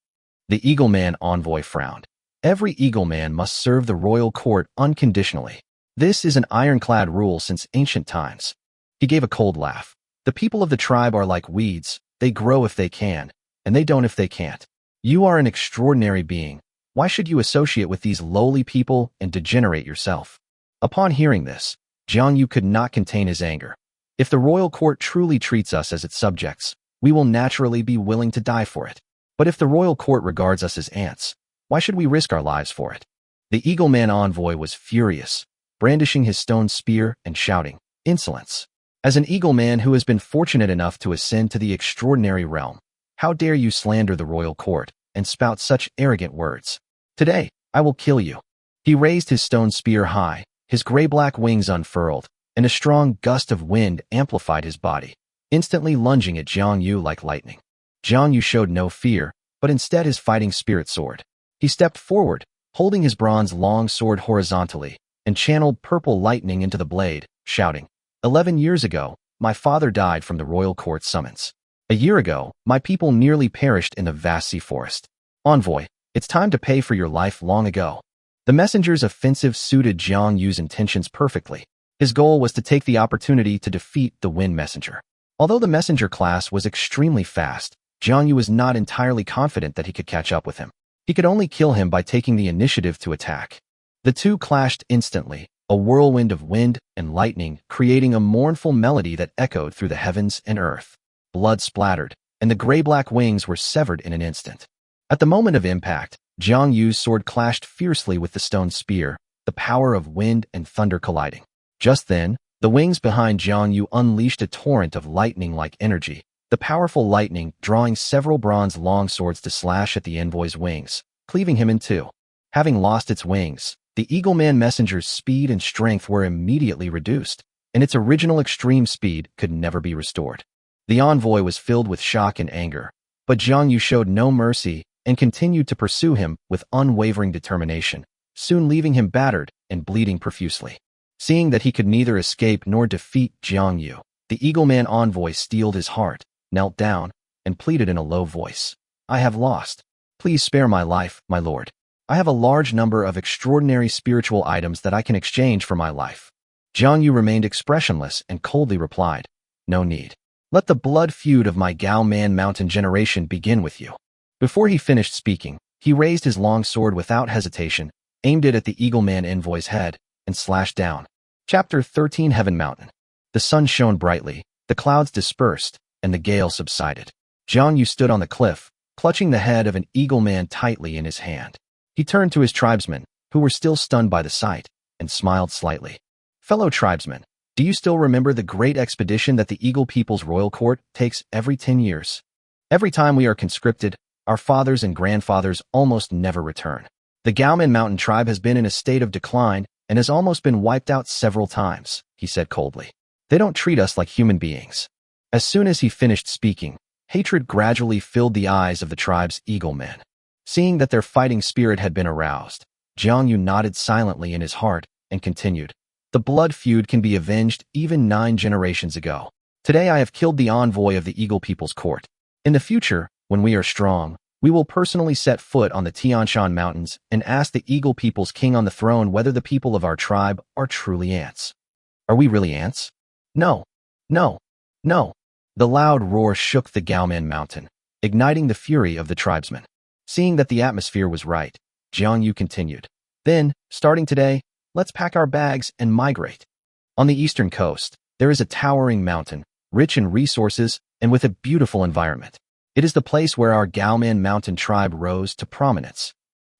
The Eagle Man envoy frowned. "Every Eagle Man must serve the royal court unconditionally. This is an ironclad rule since ancient times." He gave a cold laugh. "The people of the tribe are like weeds. They grow if they can, and they don't if they can't. You are an extraordinary being. Why should you associate with these lowly people and degenerate yourself?" Upon hearing this, Jiang Yu could not contain his anger. "If the royal court truly treats us as its subjects, we will naturally be willing to die for it. But if the royal court regards us as ants, why should we risk our lives for it?" The Eagle Man envoy was furious, brandishing his stone spear and shouting, "Insolence! As an Eagle Man who has been fortunate enough to ascend to the extraordinary realm, how dare you slander the royal court and spout such arrogant words? Today, I will kill you." He raised his stone spear high, his gray-black wings unfurled, and a strong gust of wind amplified his body, instantly lunging at Jiang Yu like lightning. Jiang Yu showed no fear, but instead his fighting spirit soared. He stepped forward, holding his bronze long sword horizontally, and channeled purple lightning into the blade, shouting, 11 years ago, my father died from the royal court summons. A year ago, my people nearly perished in the vast sea forest. Envoy, it's time to pay for your life long ago. The messenger's offensive suited Jiang Yu's intentions perfectly. His goal was to take the opportunity to defeat the Wind Messenger. Although the messenger class was extremely fast, Jiang Yu was not entirely confident that he could catch up with him. He could only kill him by taking the initiative to attack. The two clashed instantly, a whirlwind of wind and lightning creating a mournful melody that echoed through the heavens and earth. Blood splattered, and the gray-black wings were severed in an instant. At the moment of impact, Jiang Yu's sword clashed fiercely with the stone spear, the power of wind and thunder colliding. Just then, the wings behind Jiang Yu unleashed a torrent of lightning-like energy, the powerful lightning drawing several bronze longswords to slash at the envoy's wings, cleaving him in two. Having lost its wings, the Eagleman messenger's speed and strength were immediately reduced, and its original extreme speed could never be restored. The envoy was filled with shock and anger, but Jiang Yu showed no mercy and continued to pursue him with unwavering determination, soon leaving him battered and bleeding profusely. Seeing that he could neither escape nor defeat Jiang Yu, the Eagleman envoy steeled his heart, knelt down, and pleaded in a low voice. I have lost. Please spare my life, my lord. I have a large number of extraordinary spiritual items that I can exchange for my life. Jiang Yu remained expressionless and coldly replied, No need. Let the blood feud of my Gao Man Mountain generation begin with you. Before he finished speaking, he raised his long sword without hesitation, aimed it at the Eagleman envoy's head, and slashed down. Chapter 13 Heaven Mountain. The sun shone brightly, the clouds dispersed, and the gale subsided. Jiang Yu stood on the cliff, clutching the head of an Eagleman tightly in his hand. He turned to his tribesmen, who were still stunned by the sight, and smiled slightly. Fellow tribesmen, do you still remember the great expedition that the Eagle People's Royal Court takes every 10 years? Every time we are conscripted, our fathers and grandfathers almost never return. The Gaoman Mountain tribe has been in a state of decline and has almost been wiped out several times, he said coldly. They don't treat us like human beings. As soon as he finished speaking, hatred gradually filled the eyes of the tribe's Eaglemen. Seeing that their fighting spirit had been aroused, Jiang Yu nodded silently in his heart and continued. The blood feud can be avenged even 9 generations ago. Today I have killed the envoy of the Eagle People's Court. In the future, when we are strong, we will personally set foot on the Tianshan Mountains and ask the Eagle People's king on the throne whether the people of our tribe are truly ants. Are we really ants? No. No. No. The loud roar shook the Gaoman Mountain, igniting the fury of the tribesmen. Seeing that the atmosphere was right, Jiang Yu continued. Then, starting today, let's pack our bags and migrate. On the eastern coast, there is a towering mountain, rich in resources and with a beautiful environment. It is the place where our Gaoman Mountain tribe rose to prominence.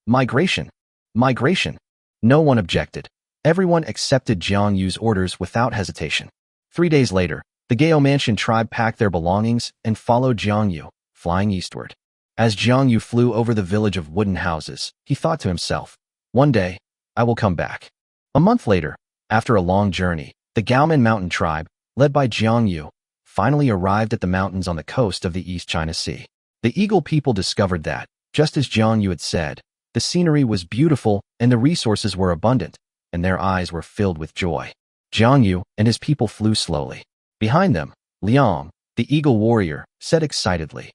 Migration. Migration. No one objected. Everyone accepted Jiang Yu's orders without hesitation. 3 days later, the Gao Mansion tribe packed their belongings and followed Jiang Yu, flying eastward. As Jiang Yu flew over the village of wooden houses, he thought to himself, one day, I will come back. A month later, after a long journey, the Gaoman Mountain tribe, led by Jiang Yu, finally arrived at the mountains on the coast of the East China Sea. The Eagle people discovered that, just as Jiang Yu had said, the scenery was beautiful and the resources were abundant, and their eyes were filled with joy. Jiang Yu and his people flew slowly. Behind them, Liang, the eagle warrior, said excitedly,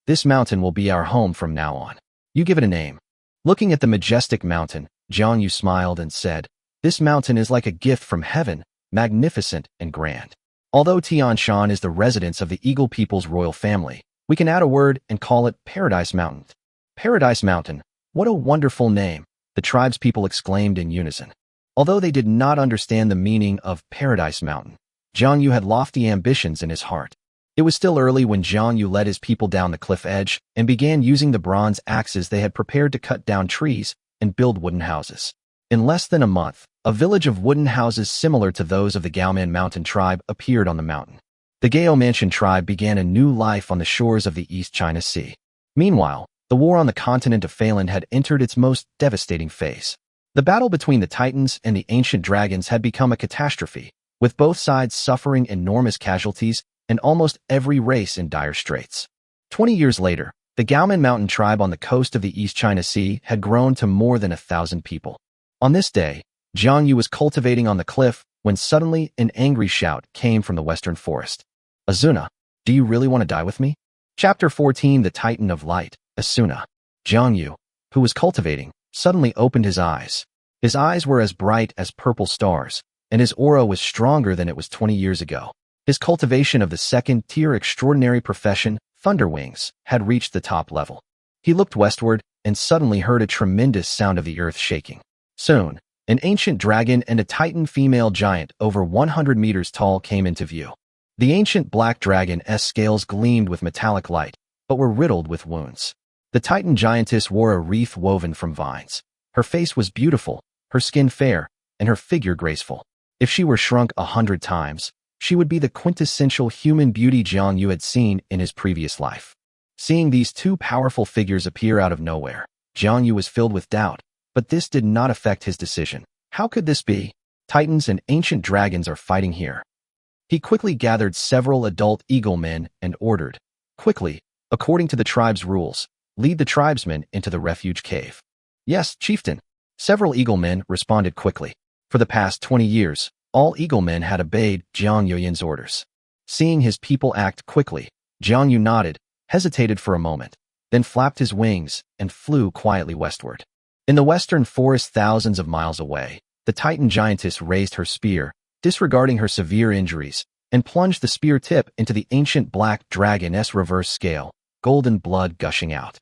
This mountain will be our home from now on. You give it a name. Looking at the majestic mountain, Jiang Yu smiled and said, This mountain is like a gift from heaven, magnificent and grand. Although Tianshan is the residence of the Eagle People's royal family, we can add a word and call it Paradise Mountain. Paradise Mountain, what a wonderful name, the tribespeople exclaimed in unison. Although they did not understand the meaning of Paradise Mountain, Jiang Yu had lofty ambitions in his heart. It was still early when Jiang Yu led his people down the cliff edge and began using the bronze axes they had prepared to cut down trees and build wooden houses. In less than a month, a village of wooden houses similar to those of the Gaoman Mountain tribe appeared on the mountain. The Gao Mansion tribe began a new life on the shores of the East China Sea. Meanwhile, the war on the continent of Phelan had entered its most devastating phase. The battle between the Titans and the ancient dragons had become a catastrophe, with both sides suffering enormous casualties and almost every race in dire straits. 20 years later, the Gaoman Mountain tribe on the coast of the East China Sea had grown to more than 1,000 people. On this day, Jiang Yu was cultivating on the cliff when suddenly an angry shout came from the western forest. Asuna, do you really want to die with me? Chapter 14 The Titan of Light, Asuna. Jiang Yu, who was cultivating, suddenly opened his eyes. His eyes were as bright as purple stars, and his aura was stronger than it was 20 years ago. His cultivation of the second-tier extraordinary profession, Thunder Wings, had reached the top level. He looked westward and suddenly heard a tremendous sound of the earth shaking. Soon, an ancient dragon and a titan female giant over 100 meters tall came into view. The ancient black dragon's scales gleamed with metallic light, but were riddled with wounds. The titan giantess wore a wreath woven from vines. Her face was beautiful, her skin fair, and her figure graceful. If she were shrunk 100 times, she would be the quintessential human beauty Jiang Yu had seen in his previous life. Seeing these two powerful figures appear out of nowhere, Jiang Yu was filled with doubt, but this did not affect his decision. How could this be? Titans and ancient dragons are fighting here. He quickly gathered several adult eagle men and ordered, quickly, according to the tribe's rules, lead the tribesmen into the refuge cave. Yes, chieftain. Several eagle men responded quickly. For the past 20 years, all eagle men had obeyed Jiang Yuyan's orders. Seeing his people act quickly, Jiang Yu nodded, hesitated for a moment, then flapped his wings and flew quietly westward. In the western forest thousands of miles away, the Titan giantess raised her spear, disregarding her severe injuries, and plunged the spear tip into the ancient black dragon's reverse scale, golden blood gushing out.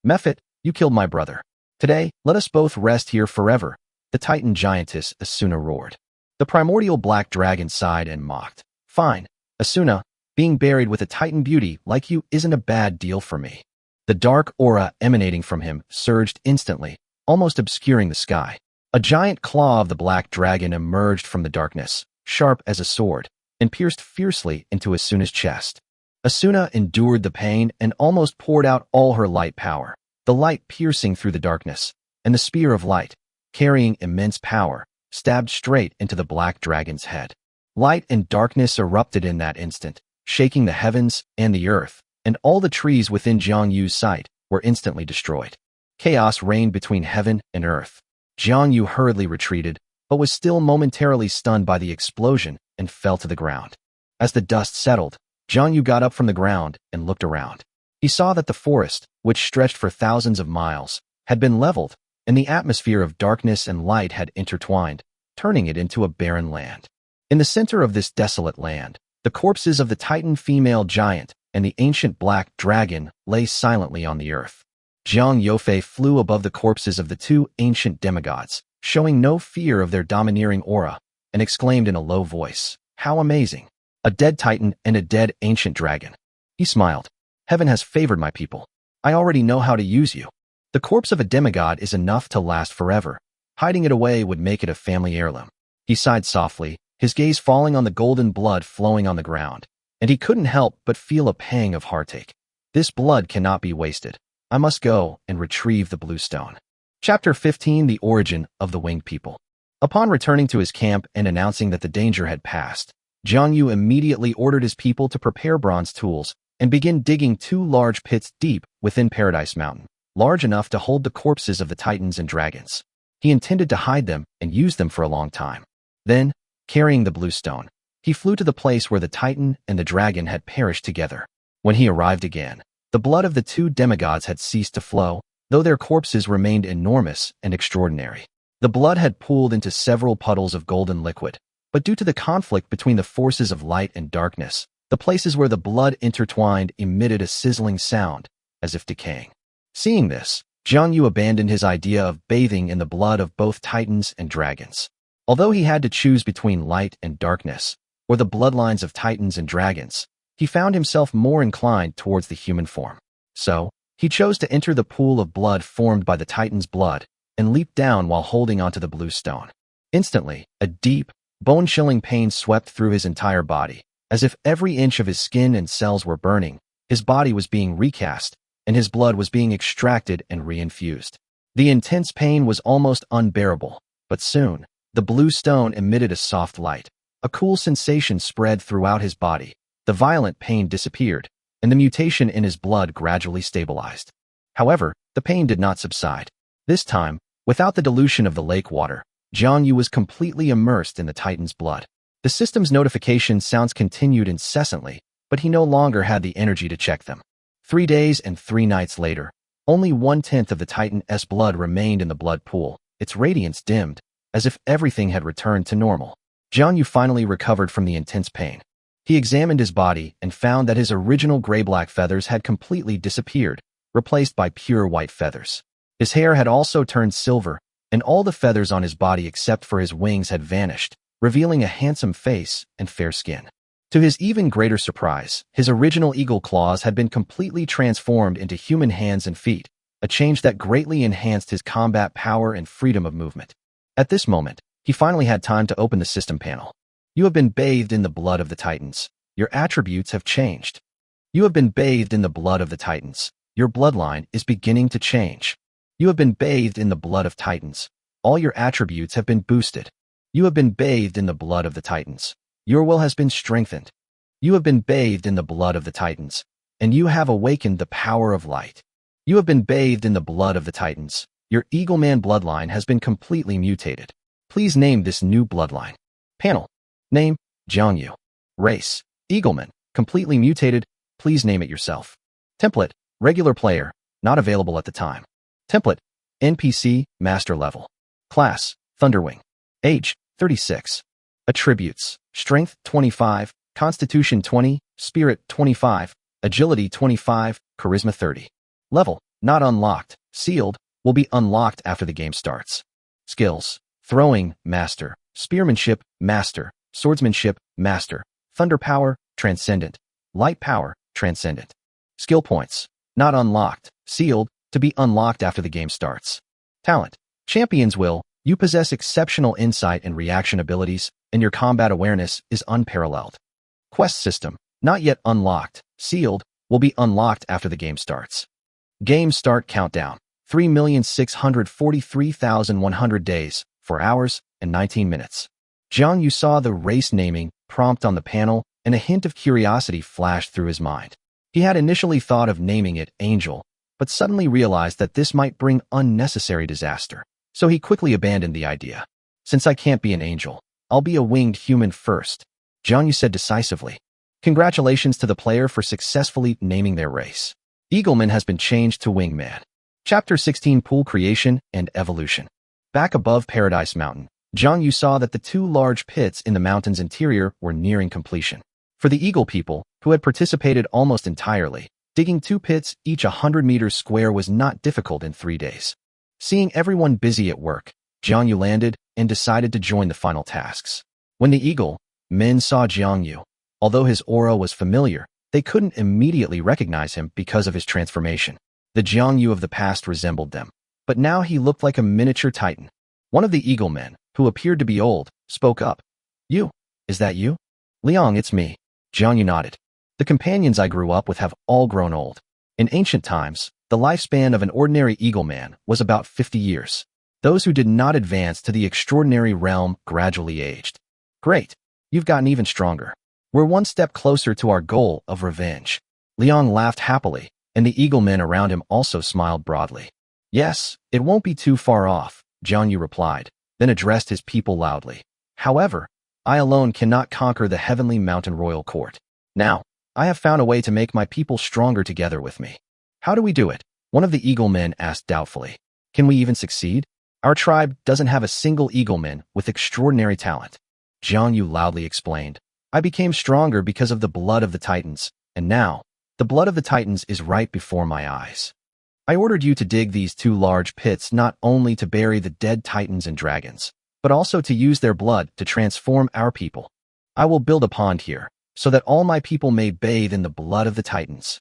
Mephit, you killed my brother. Today, let us both rest here forever, the Titan giantess Asuna roared. The primordial black dragon sighed and mocked. Fine, Asuna, being buried with a Titan beauty like you isn't a bad deal for me. The dark aura emanating from him surged instantly, almost obscuring the sky. A giant claw of the black dragon emerged from the darkness, sharp as a sword, and pierced fiercely into Asuna's chest. Asuna endured the pain and almost poured out all her light power, the light piercing through the darkness, and the spear of light, carrying immense power, stabbed straight into the black dragon's head. Light and darkness erupted in that instant, shaking the heavens and the earth, and all the trees within Jiang Yu's sight were instantly destroyed. Chaos reigned between heaven and earth. Jiang Yu hurriedly retreated, but was still momentarily stunned by the explosion and fell to the ground. As the dust settled, Jiang Yu got up from the ground and looked around. He saw that the forest, which stretched for thousands of miles, had been leveled, and the atmosphere of darkness and light had intertwined, turning it into a barren land. In the center of this desolate land, the corpses of the Titan female giant and the ancient black dragon lay silently on the earth. Jiang Yofei flew above the corpses of the two ancient demigods, showing no fear of their domineering aura, and exclaimed in a low voice, "How amazing! A dead Titan and a dead ancient dragon." He smiled. "Heaven has favored my people. I already know how to use you. The corpse of a demigod is enough to last forever. Hiding it away would make it a family heirloom." He sighed softly, his gaze falling on the golden blood flowing on the ground, and he couldn't help but feel a pang of heartache. This blood cannot be wasted. I must go and retrieve the blue stone. Chapter 15 The Origin of the Winged People. Upon returning to his camp and announcing that the danger had passed, Jiang Yu immediately ordered his people to prepare bronze tools and begin digging 2 large pits deep within Paradise Mountain, large enough to hold the corpses of the titans and dragons. He intended to hide them and use them for a long time. Then, carrying the blue stone, he flew to the place where the titan and the dragon had perished together. When he arrived again, the blood of the 2 demigods had ceased to flow, though their corpses remained enormous and extraordinary. The blood had pooled into several puddles of golden liquid, but due to the conflict between the forces of light and darkness, the places where the blood intertwined emitted a sizzling sound, as if decaying. Seeing this, Jiang Yu abandoned his idea of bathing in the blood of both titans and dragons. Although he had to choose between light and darkness, or the bloodlines of titans and dragons, he found himself more inclined towards the human form. So, he chose to enter the pool of blood formed by the titan's blood and leaped down while holding onto the blue stone. Instantly, a deep, bone-chilling pain swept through his entire body, as if every inch of his skin and cells were burning. His body was being recast, and his blood was being extracted and reinfused. The intense pain was almost unbearable, but soon, the blue stone emitted a soft light. A cool sensation spread throughout his body. The violent pain disappeared, and the mutation in his blood gradually stabilized. However, the pain did not subside. This time, without the dilution of the lake water, Jiang Yu was completely immersed in the Titan's blood. The system's notification sounds continued incessantly, but he no longer had the energy to check them. 3 days and 3 nights later, only 1/10 of the Titan's blood remained in the blood pool, its radiance dimmed, as if everything had returned to normal. Jiang Yu finally recovered from the intense pain. He examined his body and found that his original gray-black feathers had completely disappeared, replaced by pure white feathers. His hair had also turned silver, and all the feathers on his body except for his wings had vanished, revealing a handsome face and fair skin. To his even greater surprise, his original eagle claws had been completely transformed into human hands and feet, a change that greatly enhanced his combat power and freedom of movement. At this moment, he finally had time to open the system panel. You have been bathed in the blood of the Titans. Your attributes have changed. You have been bathed in the blood of the Titans. Your bloodline is beginning to change. You have been bathed in the blood of Titans. All your attributes have been boosted. You have been bathed in the blood of the Titans. Your will has been strengthened. You have been bathed in the blood of the Titans, and you have awakened the power of light. You have been bathed in the blood of the Titans. Your Eagleman bloodline has been completely mutated. Please name this new bloodline. Panel. Name, Jiang Yu. Race, Eagleman, completely mutated. Please name it yourself. Template, regular player, not available at the time. Template, NPC, master level. Class, Thunderwing. Age, 36. Attributes, Strength, 25, Constitution, 20, Spirit, 25, Agility, 25, Charisma, 30. Level, not unlocked, sealed, will be unlocked after the game starts. Skills, Throwing, Master, Spearmanship, Master, Swordsmanship, Master, Thunder Power, Transcendent, Light Power, Transcendent. Skill points, not unlocked, sealed, to be unlocked after the game starts. Talent, Champion's Will, you possess exceptional insight and reaction abilities, and your combat awareness is unparalleled. Quest system, not yet unlocked, sealed, will be unlocked after the game starts. Game start countdown, 3,643,100 days, 4 hours, and 19 minutes. Jiang Yu saw the race naming prompt on the panel, and a hint of curiosity flashed through his mind. He had initially thought of naming it Angel, but suddenly realized that this might bring unnecessary disaster. So he quickly abandoned the idea. Since I can't be an angel, I'll be a winged human first, Jiang Yu said decisively. Congratulations to the player for successfully naming their race. Eagleman has been changed to Wingman. Chapter 16 Pool Creation and Evolution. Back above Paradise Mountain, Jiang Yu saw that the 2 large pits in the mountain's interior were nearing completion. For the Eagle people, who had participated almost entirely, digging 2 pits each 100 meters square was not difficult in 3 days. Seeing everyone busy at work, Jiang Yu landed and decided to join the final tasks. When the Eagle men saw Jiang Yu, although his aura was familiar, they couldn't immediately recognize him because of his transformation. The Jiang Yu of the past resembled them, but now he looked like a miniature titan. One of the Eagle men, who appeared to be old, spoke up. You? Is that you? Liang, it's me. Jiang Yu nodded. The companions I grew up with have all grown old. In ancient times, the lifespan of an ordinary Eagle man was about 50 years. Those who did not advance to the extraordinary realm gradually aged. Great. You've gotten even stronger. We're one step closer to our goal of revenge. Liang laughed happily, and the Eagle men around him also smiled broadly. Yes, it won't be too far off, Jiang Yu replied, then addressed his people loudly. However, I alone cannot conquer the heavenly mountain royal court. Now, I have found a way to make my people stronger together with me. How do we do it? One of the Eagle men asked doubtfully. Can we even succeed? Our tribe doesn't have a single Eagleman with extraordinary talent. Jiang Yu loudly explained. I became stronger because of the blood of the Titans, and now, the blood of the Titans is right before my eyes. I ordered you to dig these 2 large pits not only to bury the dead Titans and dragons, but also to use their blood to transform our people. I will build a pond here, so that all my people may bathe in the blood of the Titans.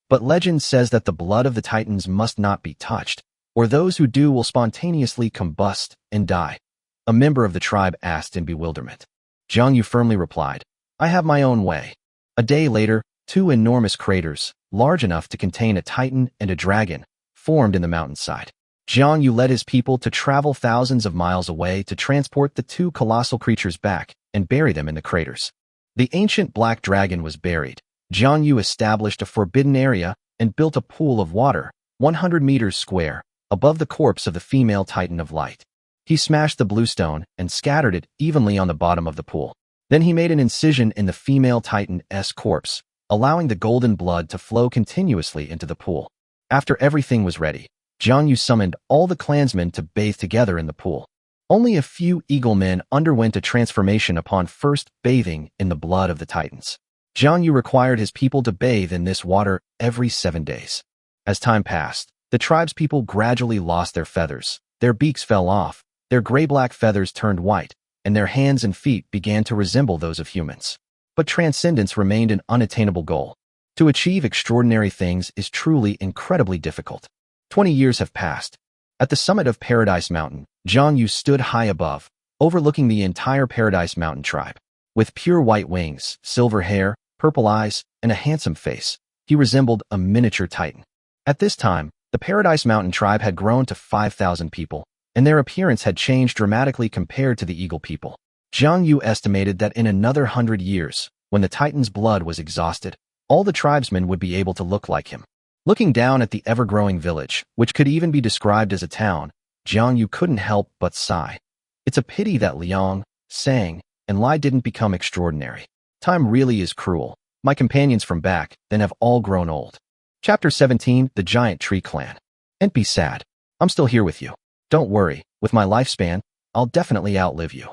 But legend says that the blood of the Titans must not be touched, or those who do will spontaneously combust and die. A member of the tribe asked in bewilderment. Jiang Yu firmly replied, I have my own way. A day later, 2 enormous craters, large enough to contain a Titan and a dragon, formed in the mountainside. Jiang Yu led his people to travel thousands of miles away to transport the 2 colossal creatures back and bury them in the craters. The ancient black dragon was buried. Jiang Yu established a forbidden area and built a pool of water, 100 meters square, above the corpse of the female Titan of Light. He smashed the blue stone and scattered it evenly on the bottom of the pool. Then he made an incision in the female Titan's corpse, allowing the golden blood to flow continuously into the pool. After everything was ready, Jiang Yu summoned all the clansmen to bathe together in the pool. Only a few eagle men underwent a transformation upon first bathing in the blood of the Titans. Jiang Yu required his people to bathe in this water every 7 days. As time passed, the tribespeople gradually lost their feathers, their beaks fell off, their gray-black feathers turned white, and their hands and feet began to resemble those of humans. But transcendence remained an unattainable goal. To achieve extraordinary things is truly incredibly difficult. 20 years have passed. At the summit of Paradise Mountain, Jiang Yu stood high above, overlooking the entire Paradise Mountain tribe. With pure white wings, silver hair, purple eyes, and a handsome face, he resembled a miniature titan. At this time, the Paradise Mountain tribe had grown to 5,000 people, and their appearance had changed dramatically compared to the Eagle people. Jiang Yu estimated that in another 100 years, when the Titan's blood was exhausted, all the tribesmen would be able to look like him. Looking down at the ever-growing village, which could even be described as a town, Jiang Yu couldn't help but sigh. It's a pity that Liang, Sang, and Lai didn't become extraordinary. Time really is cruel. My companions from back then have all grown old. Chapter 17, The Giant Tree Clan. And be sad. I'm still here with you. Don't worry, with my lifespan, I'll definitely outlive you.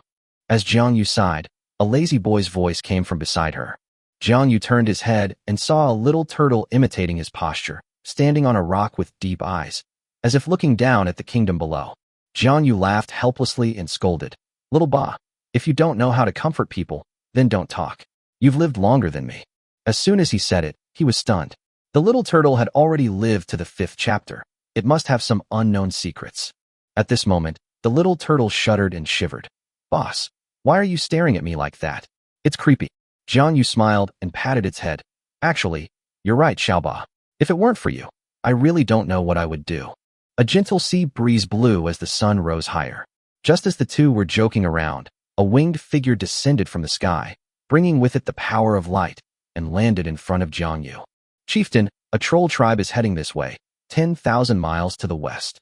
As Jiang Yu sighed, a lazy boy's voice came from beside her. Jiang Yu turned his head and saw a little turtle imitating his posture, standing on a rock with deep eyes, as if looking down at the kingdom below. Jiang Yu laughed helplessly and scolded, "Little Ba, if you don't know how to comfort people, then don't talk. You've lived longer than me." As soon as he said it, he was stunned. The little turtle had already lived to the 5th chapter. It must have some unknown secrets. At this moment, the little turtle shuddered and shivered. "Boss, why are you staring at me like that? It's creepy." Jiang Yu smiled and patted its head. "Actually, you're right, Xiaoba. If it weren't for you, I really don't know what I would do." A gentle sea breeze blew as the sun rose higher. Just as the two were joking around, a winged figure descended from the sky, bringing with it the power of light, and landed in front of Jiang Yu. "Chieftain, a troll tribe is heading this way, 10,000 miles to the west."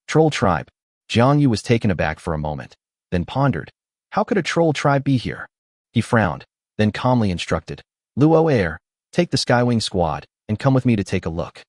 Troll tribe. Jiang Yu was taken aback for a moment, then pondered. How could a troll tribe be here? He frowned, then calmly instructed, "Luo Air, take the Skywing squad and come with me to take a look."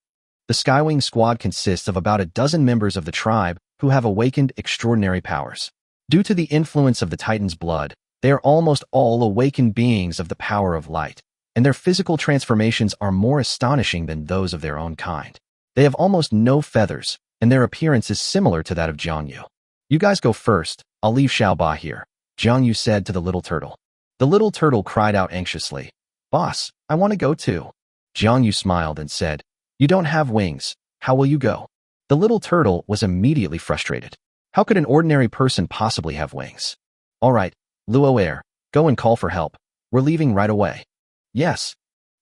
The Skywing squad consists of about a dozen members of the tribe who have awakened extraordinary powers. Due to the influence of the Titan's blood, they are almost all awakened beings of the power of light, and their physical transformations are more astonishing than those of their own kind. They have almost no feathers, and their appearance is similar to that of Jiang Yu. "You guys go first, I'll leave Xiaoba here," Jiang Yu said to the little turtle. The little turtle cried out anxiously, "Boss, I want to go too." Jiang Yu smiled and said, "You don't have wings, how will you go?" The little turtle was immediately frustrated. How could an ordinary person possibly have wings? "All right, Luo Air, go and call for help. We're leaving right away." "Yes."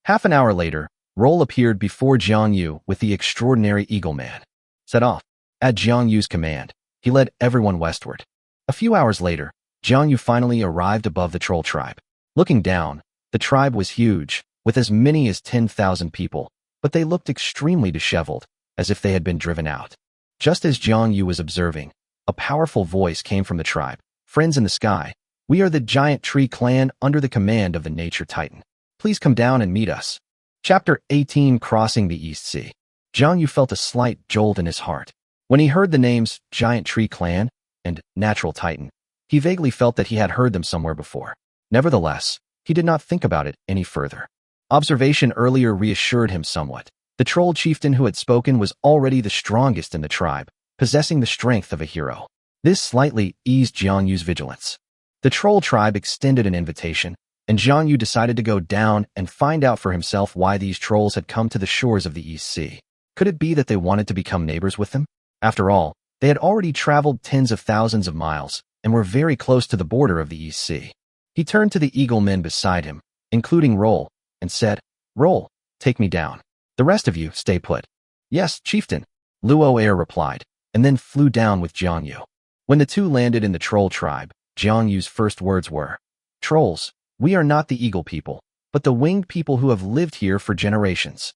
Half an hour later, Roll appeared before Jiang Yu with the extraordinary Eagle Man. Set off. At Jiang Yu's command, he led everyone westward. A few hours later, Jiang Yu finally arrived above the troll tribe. Looking down, the tribe was huge, with as many as 10,000 people, but they looked extremely disheveled, as if they had been driven out. Just as Jiang Yu was observing, a powerful voice came from the tribe. "Friends in the sky, we are the Giant Tree Clan under the command of the Nature Titan. Please come down and meet us." Chapter 18, Crossing the East Sea. Jiang Yu felt a slight jolt in his heart. When he heard the names Giant Tree Clan and Natural Titan, he vaguely felt that he had heard them somewhere before. Nevertheless, he did not think about it any further. Observation earlier reassured him somewhat. The troll chieftain who had spoken was already the strongest in the tribe, possessing the strength of a hero. This slightly eased Jiang Yu's vigilance. The troll tribe extended an invitation, and Jiang Yu decided to go down and find out for himself why these trolls had come to the shores of the East Sea. Could it be that they wanted to become neighbors with them? After all, they had already traveled tens of thousands of miles and were very close to the border of the East Sea. He turned to the eagle men beside him, including Roll, and said, "Roll, take me down. The rest of you stay put." "Yes, chieftain," Luo Air replied, and then flew down with Jiang Yu. When the two landed in the troll tribe, Jiang Yu's first words were, "Trolls, we are not the eagle people, but the winged people who have lived here for generations."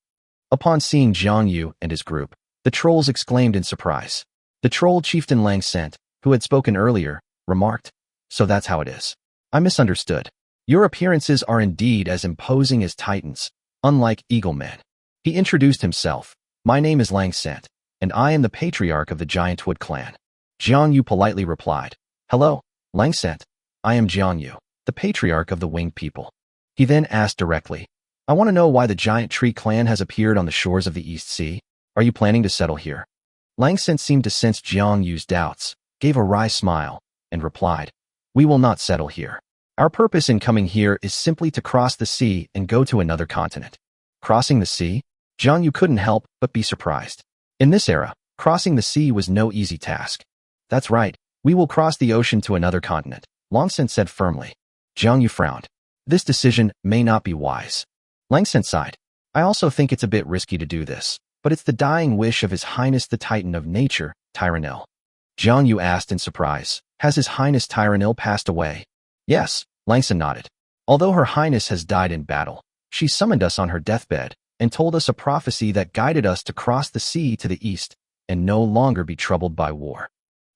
Upon seeing Jiang Yu and his group, the trolls exclaimed in surprise. The troll chieftain Lang Sent, who had spoken earlier, remarked, "So that's how it is. I misunderstood. Your appearances are indeed as imposing as titans, unlike Eagle Man." He introduced himself. "My name is Lang Sant, and I am the patriarch of the Giantwood clan." Jiang Yu politely replied, "Hello, Lang Sant. I am Jiang Yu, the patriarch of the Winged People." He then asked directly, "I want to know why the Giant Tree clan has appeared on the shores of the East Sea. Are you planning to settle here?" Lang Sant seemed to sense Jiang Yu's doubts, gave a wry smile, and replied, "We will not settle here. Our purpose in coming here is simply to cross the sea and go to another continent." Crossing the sea? Jiang Yu couldn't help but be surprised. In this era, crossing the sea was no easy task. "That's right, we will cross the ocean to another continent," Lang Sant said firmly. Jiang Yu frowned. This decision may not be wise. Lang Sant sighed. "I also think it's a bit risky to do this, but it's the dying wish of His Highness the Titan of Nature, Tyrannil." Jiang Yu asked in surprise, "Has His Highness Tyrannil passed away?" "Yes," Lang Sant nodded. "Although Her Highness has died in battle, she summoned us on her deathbed and told us a prophecy that guided us to cross the sea to the east and no longer be troubled by war."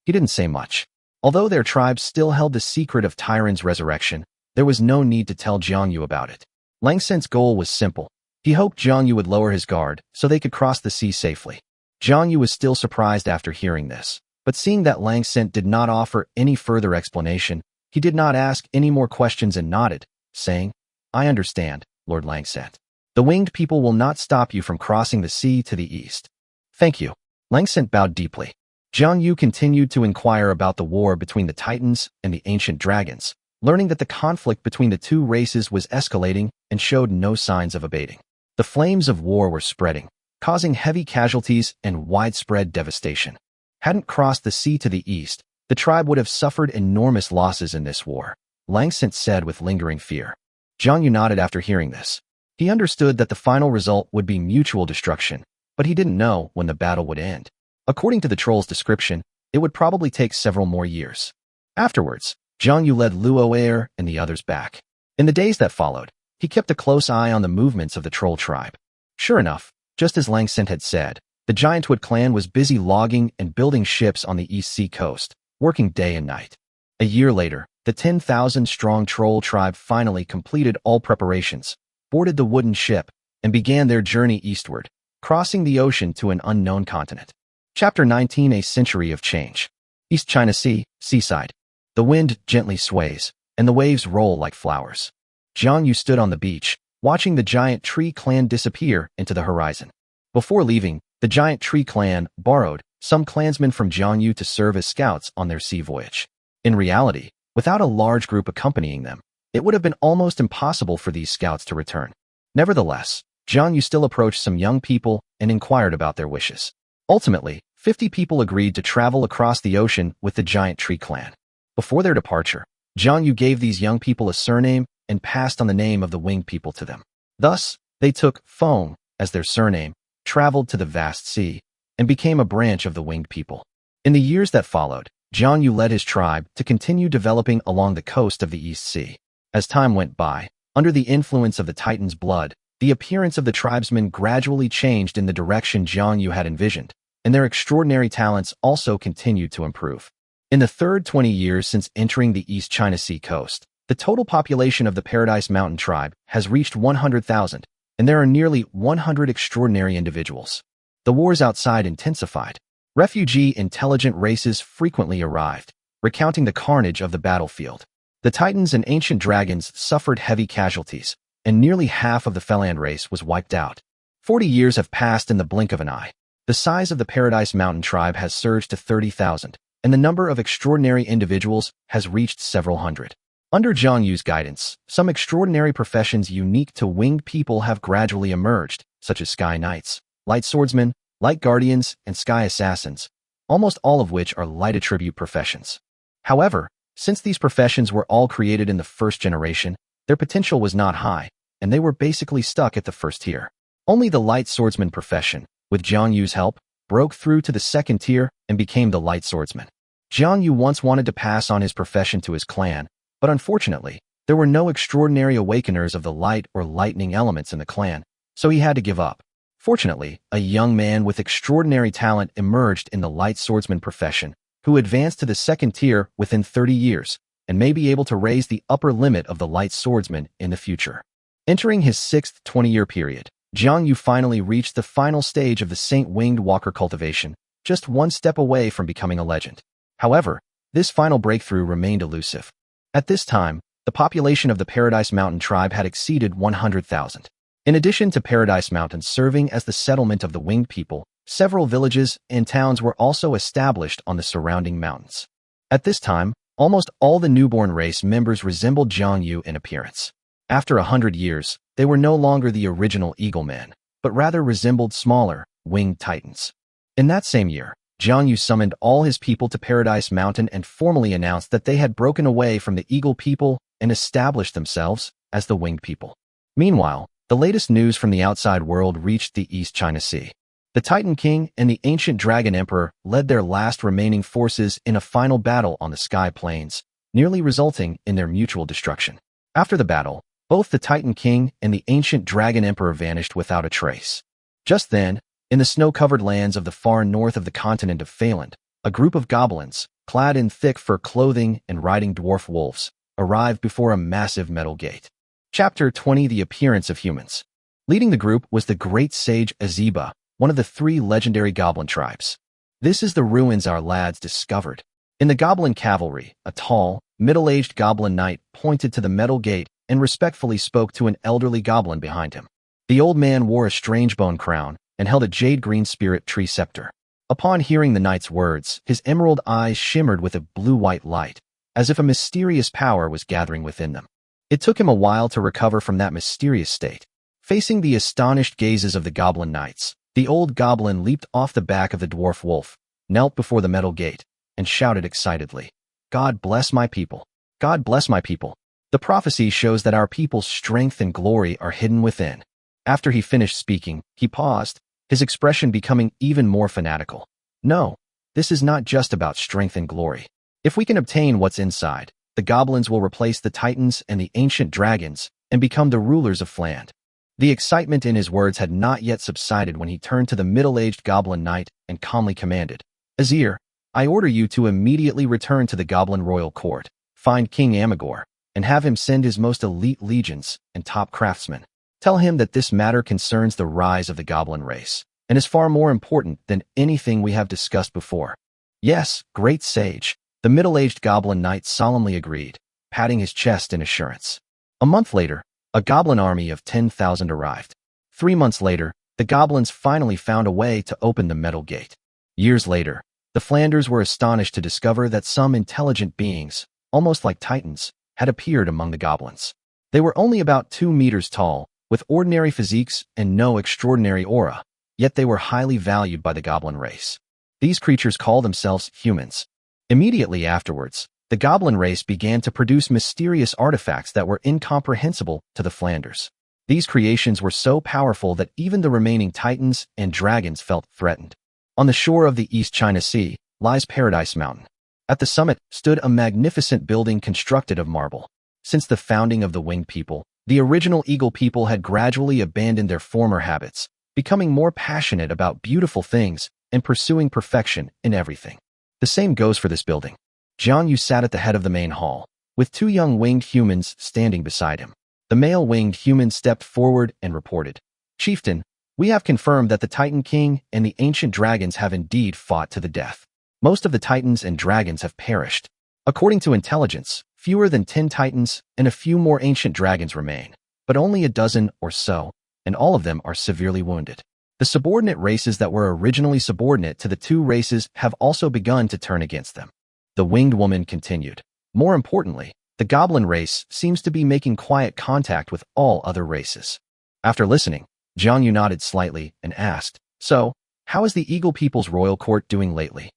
He didn't say much. Although their tribe still held the secret of Tyran's resurrection, there was no need to tell Jiang Yu about it. Lang Sant's goal was simple. He hoped Jiang Yu would lower his guard so they could cross the sea safely. Jiang Yu was still surprised after hearing this, but seeing that Lang Sant did not offer any further explanation, he did not ask any more questions and nodded, saying, "I understand, Lord Lang Sant. The Winged People will not stop you from crossing the sea to the east." "Thank you." Lang Sant bowed deeply. Jiang Yu continued to inquire about the war between the Titans and the ancient dragons, learning that the conflict between the two races was escalating and showed no signs of abating. The flames of war were spreading, causing heavy casualties and widespread devastation. Hadn't crossed the sea to the east, the tribe would have suffered enormous losses in this war, Lang Sant said with lingering fear. Jiang Yu nodded after hearing this. He understood that the final result would be mutual destruction, but he didn't know when the battle would end. According to the troll's description, it would probably take several more years. Afterwards, Jiang Yu led Luo Air and the others back. In the days that followed, he kept a close eye on the movements of the troll tribe. Sure enough, just as Lang Sant had said, the Giantwood clan was busy logging and building ships on the East Sea coast, working day and night. A year later, the 10,000-strong troll tribe finally completed all preparations, boarded the wooden ship, and began their journey eastward, crossing the ocean to an unknown continent. Chapter 19: A Century of Change. East China Sea, seaside. The wind gently sways, and the waves roll like flowers. Jiang Yu stood on the beach, watching the Giant Tree clan disappear into the horizon. Before leaving, the Giant Tree clan borrowed some clansmen from Jiang Yu to serve as scouts on their sea voyage. In reality, without a large group accompanying them, it would have been almost impossible for these scouts to return. Nevertheless, Jiang Yu still approached some young people and inquired about their wishes. Ultimately, 50 people agreed to travel across the ocean with the Giant Tree clan. Before their departure, Jiang Yu gave these young people a surname and passed on the name of the Winged People to them. Thus, they took Feng as their surname, traveled to the vast sea, and became a branch of the Winged People. In the years that followed, Jiang Yu led his tribe to continue developing along the coast of the East Sea. As time went by, under the influence of the Titan's blood, the appearance of the tribesmen gradually changed in the direction Jiang Yu had envisioned, and their extraordinary talents also continued to improve. In the third 20 years since entering the East China Sea coast, the total population of the Paradise Mountain tribe has reached 100,000, and there are nearly 100 extraordinary individuals. The wars outside intensified. Refugee intelligent races frequently arrived, recounting the carnage of the battlefield. The Titans and ancient dragons suffered heavy casualties, and nearly half of the Feland race was wiped out. 40 years have passed in the blink of an eye. The size of the Paradise Mountain tribe has surged to 30,000, and the number of extraordinary individuals has reached several hundred. Under Jiang Yu's guidance, some extraordinary professions unique to Winged People have gradually emerged, such as Sky Knights, Light Swordsmen, Light Guardians, and Sky Assassins, almost all of which are light attribute professions. However, since these professions were all created in the first generation, their potential was not high, and they were basically stuck at the first tier. Only the Light Swordsman profession, with Jiang Yu's help, broke through to the second tier and became the Light Swordsman. Jiang Yu once wanted to pass on his profession to his clan, but unfortunately, there were no extraordinary awakeners of the light or lightning elements in the clan, so he had to give up. Fortunately, a young man with extraordinary talent emerged in the Light Swordsman profession, who advanced to the second tier within 30 years and may be able to raise the upper limit of the light swordsman in the future. Entering his sixth 20-year period, Jiang Yu finally reached the final stage of the Saint-Winged Walker cultivation, just one step away from becoming a legend. However, this final breakthrough remained elusive. At this time, the population of the Paradise Mountain tribe had exceeded 100,000. In addition to Paradise Mountain serving as the settlement of the winged people, several villages and towns were also established on the surrounding mountains. At this time, almost all the newborn race members resembled Jiang Yu in appearance. After 100 years, they were no longer the original Eagle Man, but rather resembled smaller, winged titans. In that same year, Jiang Yu summoned all his people to Paradise Mountain and formally announced that they had broken away from the Eagle people and established themselves as the Winged People. Meanwhile, the latest news from the outside world reached the East China Sea. The Titan King and the ancient Dragon Emperor led their last remaining forces in a final battle on the Sky Plains, nearly resulting in their mutual destruction. After the battle, both the Titan King and the ancient Dragon Emperor vanished without a trace. Just then, in the snow-covered lands of the far north of the continent of Phaeland, a group of goblins, clad in thick fur clothing and riding dwarf wolves, arrived before a massive metal gate. Chapter 20: The Appearance of Humans. Leading the group was the great sage Azeba, one of the 3 legendary goblin tribes. This is the ruins our lads discovered. In the goblin cavalry, a tall, middle-aged goblin knight pointed to the metal gate and respectfully spoke to an elderly goblin behind him. The old man wore a strange bone crown and held a jade-green spirit tree scepter. Upon hearing the knight's words, his emerald eyes shimmered with a blue-white light, as if a mysterious power was gathering within them. It took him a while to recover from that mysterious state. Facing the astonished gazes of the goblin knights, the old goblin leaped off the back of the dwarf wolf, knelt before the metal gate, and shouted excitedly, "God bless my people! God bless my people! The prophecy shows that our people's strength and glory are hidden within." After he finished speaking, he paused, his expression becoming even more fanatical. "No, this is not just about strength and glory. If we can obtain what's inside, the goblins will replace the titans and the ancient dragons and become the rulers of Fland." The excitement in his words had not yet subsided when he turned to the middle-aged goblin knight and calmly commanded, "Azir, I order you to immediately return to the goblin royal court, find King Amagor, and have him send his most elite legions and top craftsmen. Tell him that this matter concerns the rise of the goblin race, and is far more important than anything we have discussed before." "Yes, great sage," the middle-aged goblin knight solemnly agreed, patting his chest in assurance. A month later, a goblin army of 10,000 arrived. 3 months later, the goblins finally found a way to open the metal gate. Years later, the Flanders were astonished to discover that some intelligent beings, almost like titans, had appeared among the goblins. They were only about 2 meters tall, with ordinary physiques and no extraordinary aura, yet they were highly valued by the goblin race. These creatures call themselves humans. Immediately afterwards, the goblin race began to produce mysterious artifacts that were incomprehensible to the Flanders. These creations were so powerful that even the remaining titans and dragons felt threatened. On the shore of the East China Sea lies Paradise Mountain. At the summit stood a magnificent building constructed of marble. Since the founding of the Winged People, the original Eagle people had gradually abandoned their former habits, becoming more passionate about beautiful things and pursuing perfection in everything. The same goes for this building. Jiang Yu sat at the head of the main hall, with 2 young winged humans standing beside him. The male winged human stepped forward and reported, "Chieftain, we have confirmed that the Titan King and the ancient dragons have indeed fought to the death. Most of the titans and dragons have perished. According to intelligence, fewer than 10 titans and a few more ancient dragons remain, but only a dozen or so, and all of them are severely wounded. The subordinate races that were originally subordinate to the 2 races have also begun to turn against them." The winged woman continued, "More importantly, the goblin race seems to be making quiet contact with all other races." After listening, Jiang Yu nodded slightly and asked, "So, how is the Eagle people's royal court doing lately?"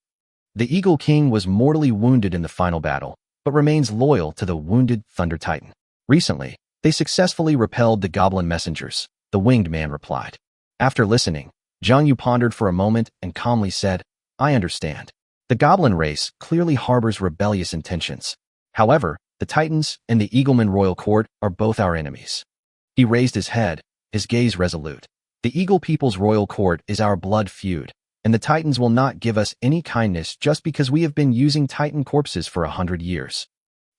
The Eagle King was mortally wounded in the final battle, but remains loyal to the wounded Thunder Titan. "Recently, they successfully repelled the goblin messengers," the winged man replied. After listening, Jiang Yu pondered for a moment and calmly said, "I understand. The goblin race clearly harbors rebellious intentions. However, the Titans and the Eagleman royal court are both our enemies." He raised his head, his gaze resolute. "The Eagle people's royal court is our blood feud, and the Titans will not give us any kindness just because we have been using Titan corpses for 100 years.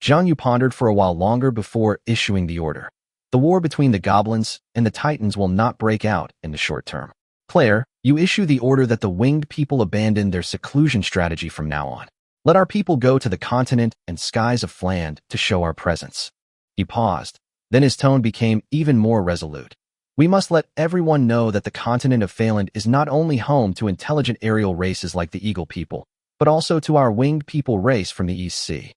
Jiang Yu pondered for a while longer before issuing the order. The war between the goblins and the Titans will not break out in the short term. Claire, you issue the order that the winged people abandon their seclusion strategy from now on. Let our people go to the continent and skies of Fland to show our presence. He paused. Then his tone became even more resolute. We must let everyone know that the continent of Phaland is not only home to intelligent aerial races like the Eagle people, but also to our winged people race from the East Sea.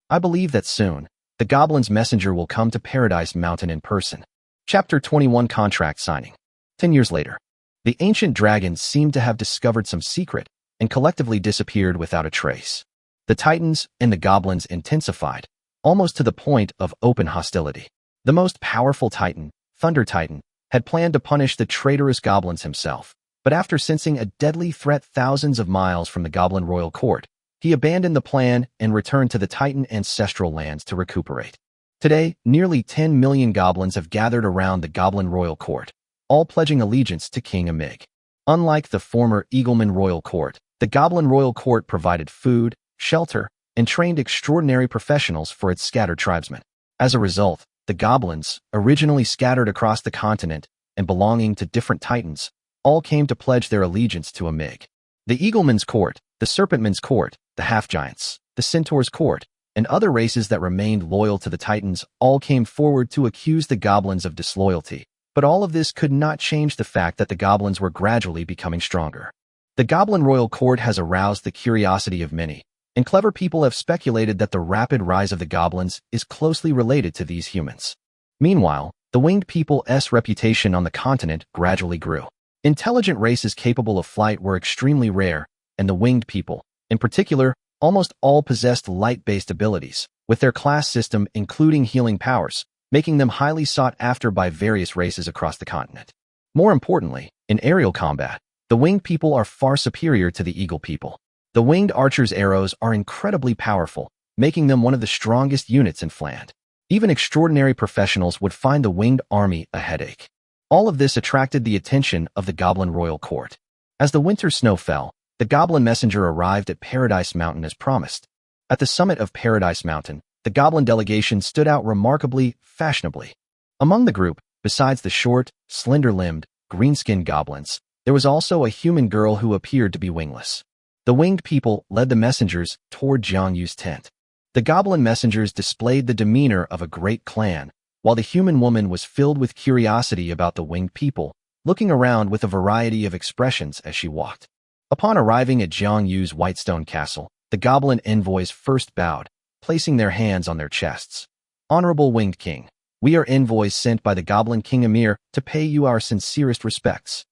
I believe that soon, the Goblin's messenger will come to Paradise Mountain in person. Chapter 21 Contract Signing. 10 years later, the ancient dragons seemed to have discovered some secret and collectively disappeared without a trace. The Titans and the Goblins intensified, almost to the point of open hostility. The most powerful Titan, Thunder Titan, had planned to punish the traitorous goblins himself, but after sensing a deadly threat thousands of miles from the Goblin Royal Court, he abandoned the plan and returned to the Titan ancestral lands to recuperate. Today, nearly 10 million goblins have gathered around the Goblin Royal Court, all pledging allegiance to King Amig. Unlike the former Eagleman Royal Court, the Goblin Royal Court provided food, shelter, and trained extraordinary professionals for its scattered tribesmen. As a result, the goblins, originally scattered across the continent and belonging to different Titans, all came to pledge their allegiance to Amig. The Eagleman's Court, the Serpentman's Court, the Half-Giants, the Centaur's Court, and other races that remained loyal to the Titans all came forward to accuse the goblins of disloyalty. But all of this could not change the fact that the goblins were gradually becoming stronger. The Goblin Royal Court has aroused the curiosity of many, and clever people have speculated that the rapid rise of the goblins is closely related to these humans. Meanwhile, the winged people's reputation on the continent gradually grew. Intelligent races capable of flight were extremely rare, and the winged people, in particular, almost all possessed light-based abilities, with their class system including healing powers, making them highly sought after by various races across the continent. More importantly, in aerial combat, the winged people are far superior to the eagle people. The winged archers' arrows are incredibly powerful, making them one of the strongest units in Fland. Even extraordinary professionals would find the winged army a headache. All of this attracted the attention of the Goblin Royal Court. As the winter snow fell, the Goblin messenger arrived at Paradise Mountain as promised. At the summit of Paradise Mountain, the Goblin delegation stood out remarkably fashionably. Among the group, besides the short, slender-limbed, green-skinned goblins, there was also a human girl who appeared to be wingless. The winged people led the messengers toward Jiang Yu's tent. The goblin messengers displayed the demeanor of a great clan, while the human woman was filled with curiosity about the winged people, looking around with a variety of expressions as she walked. Upon arriving at Jiang Yu's Whitestone Castle, the goblin envoys first bowed, placing their hands on their chests. Honorable Winged King, we are envoys sent by the Goblin King Amir to pay you our sincerest respects.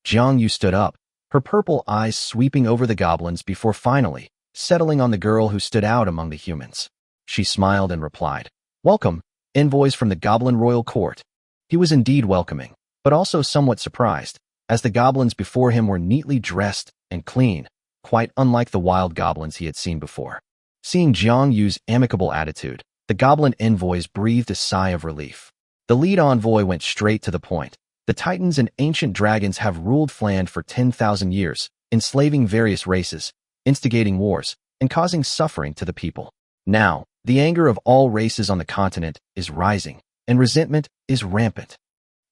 Jiang Yu stood up, her purple eyes sweeping over the goblins before finally settling on the girl who stood out among the humans. She smiled and replied, "Welcome, envoys from the Goblin Royal Court." He was indeed welcoming, but also somewhat surprised, as the goblins before him were neatly dressed and clean, quite unlike the wild goblins he had seen before. Seeing Jiang Yu's amicable attitude, the goblin envoys breathed a sigh of relief. The lead envoy went straight to the point. The Titans and ancient dragons have ruled Fland for 10,000 years, enslaving various races, instigating wars, and causing suffering to the people. Now, the anger of all races on the continent is rising, and resentment is rampant.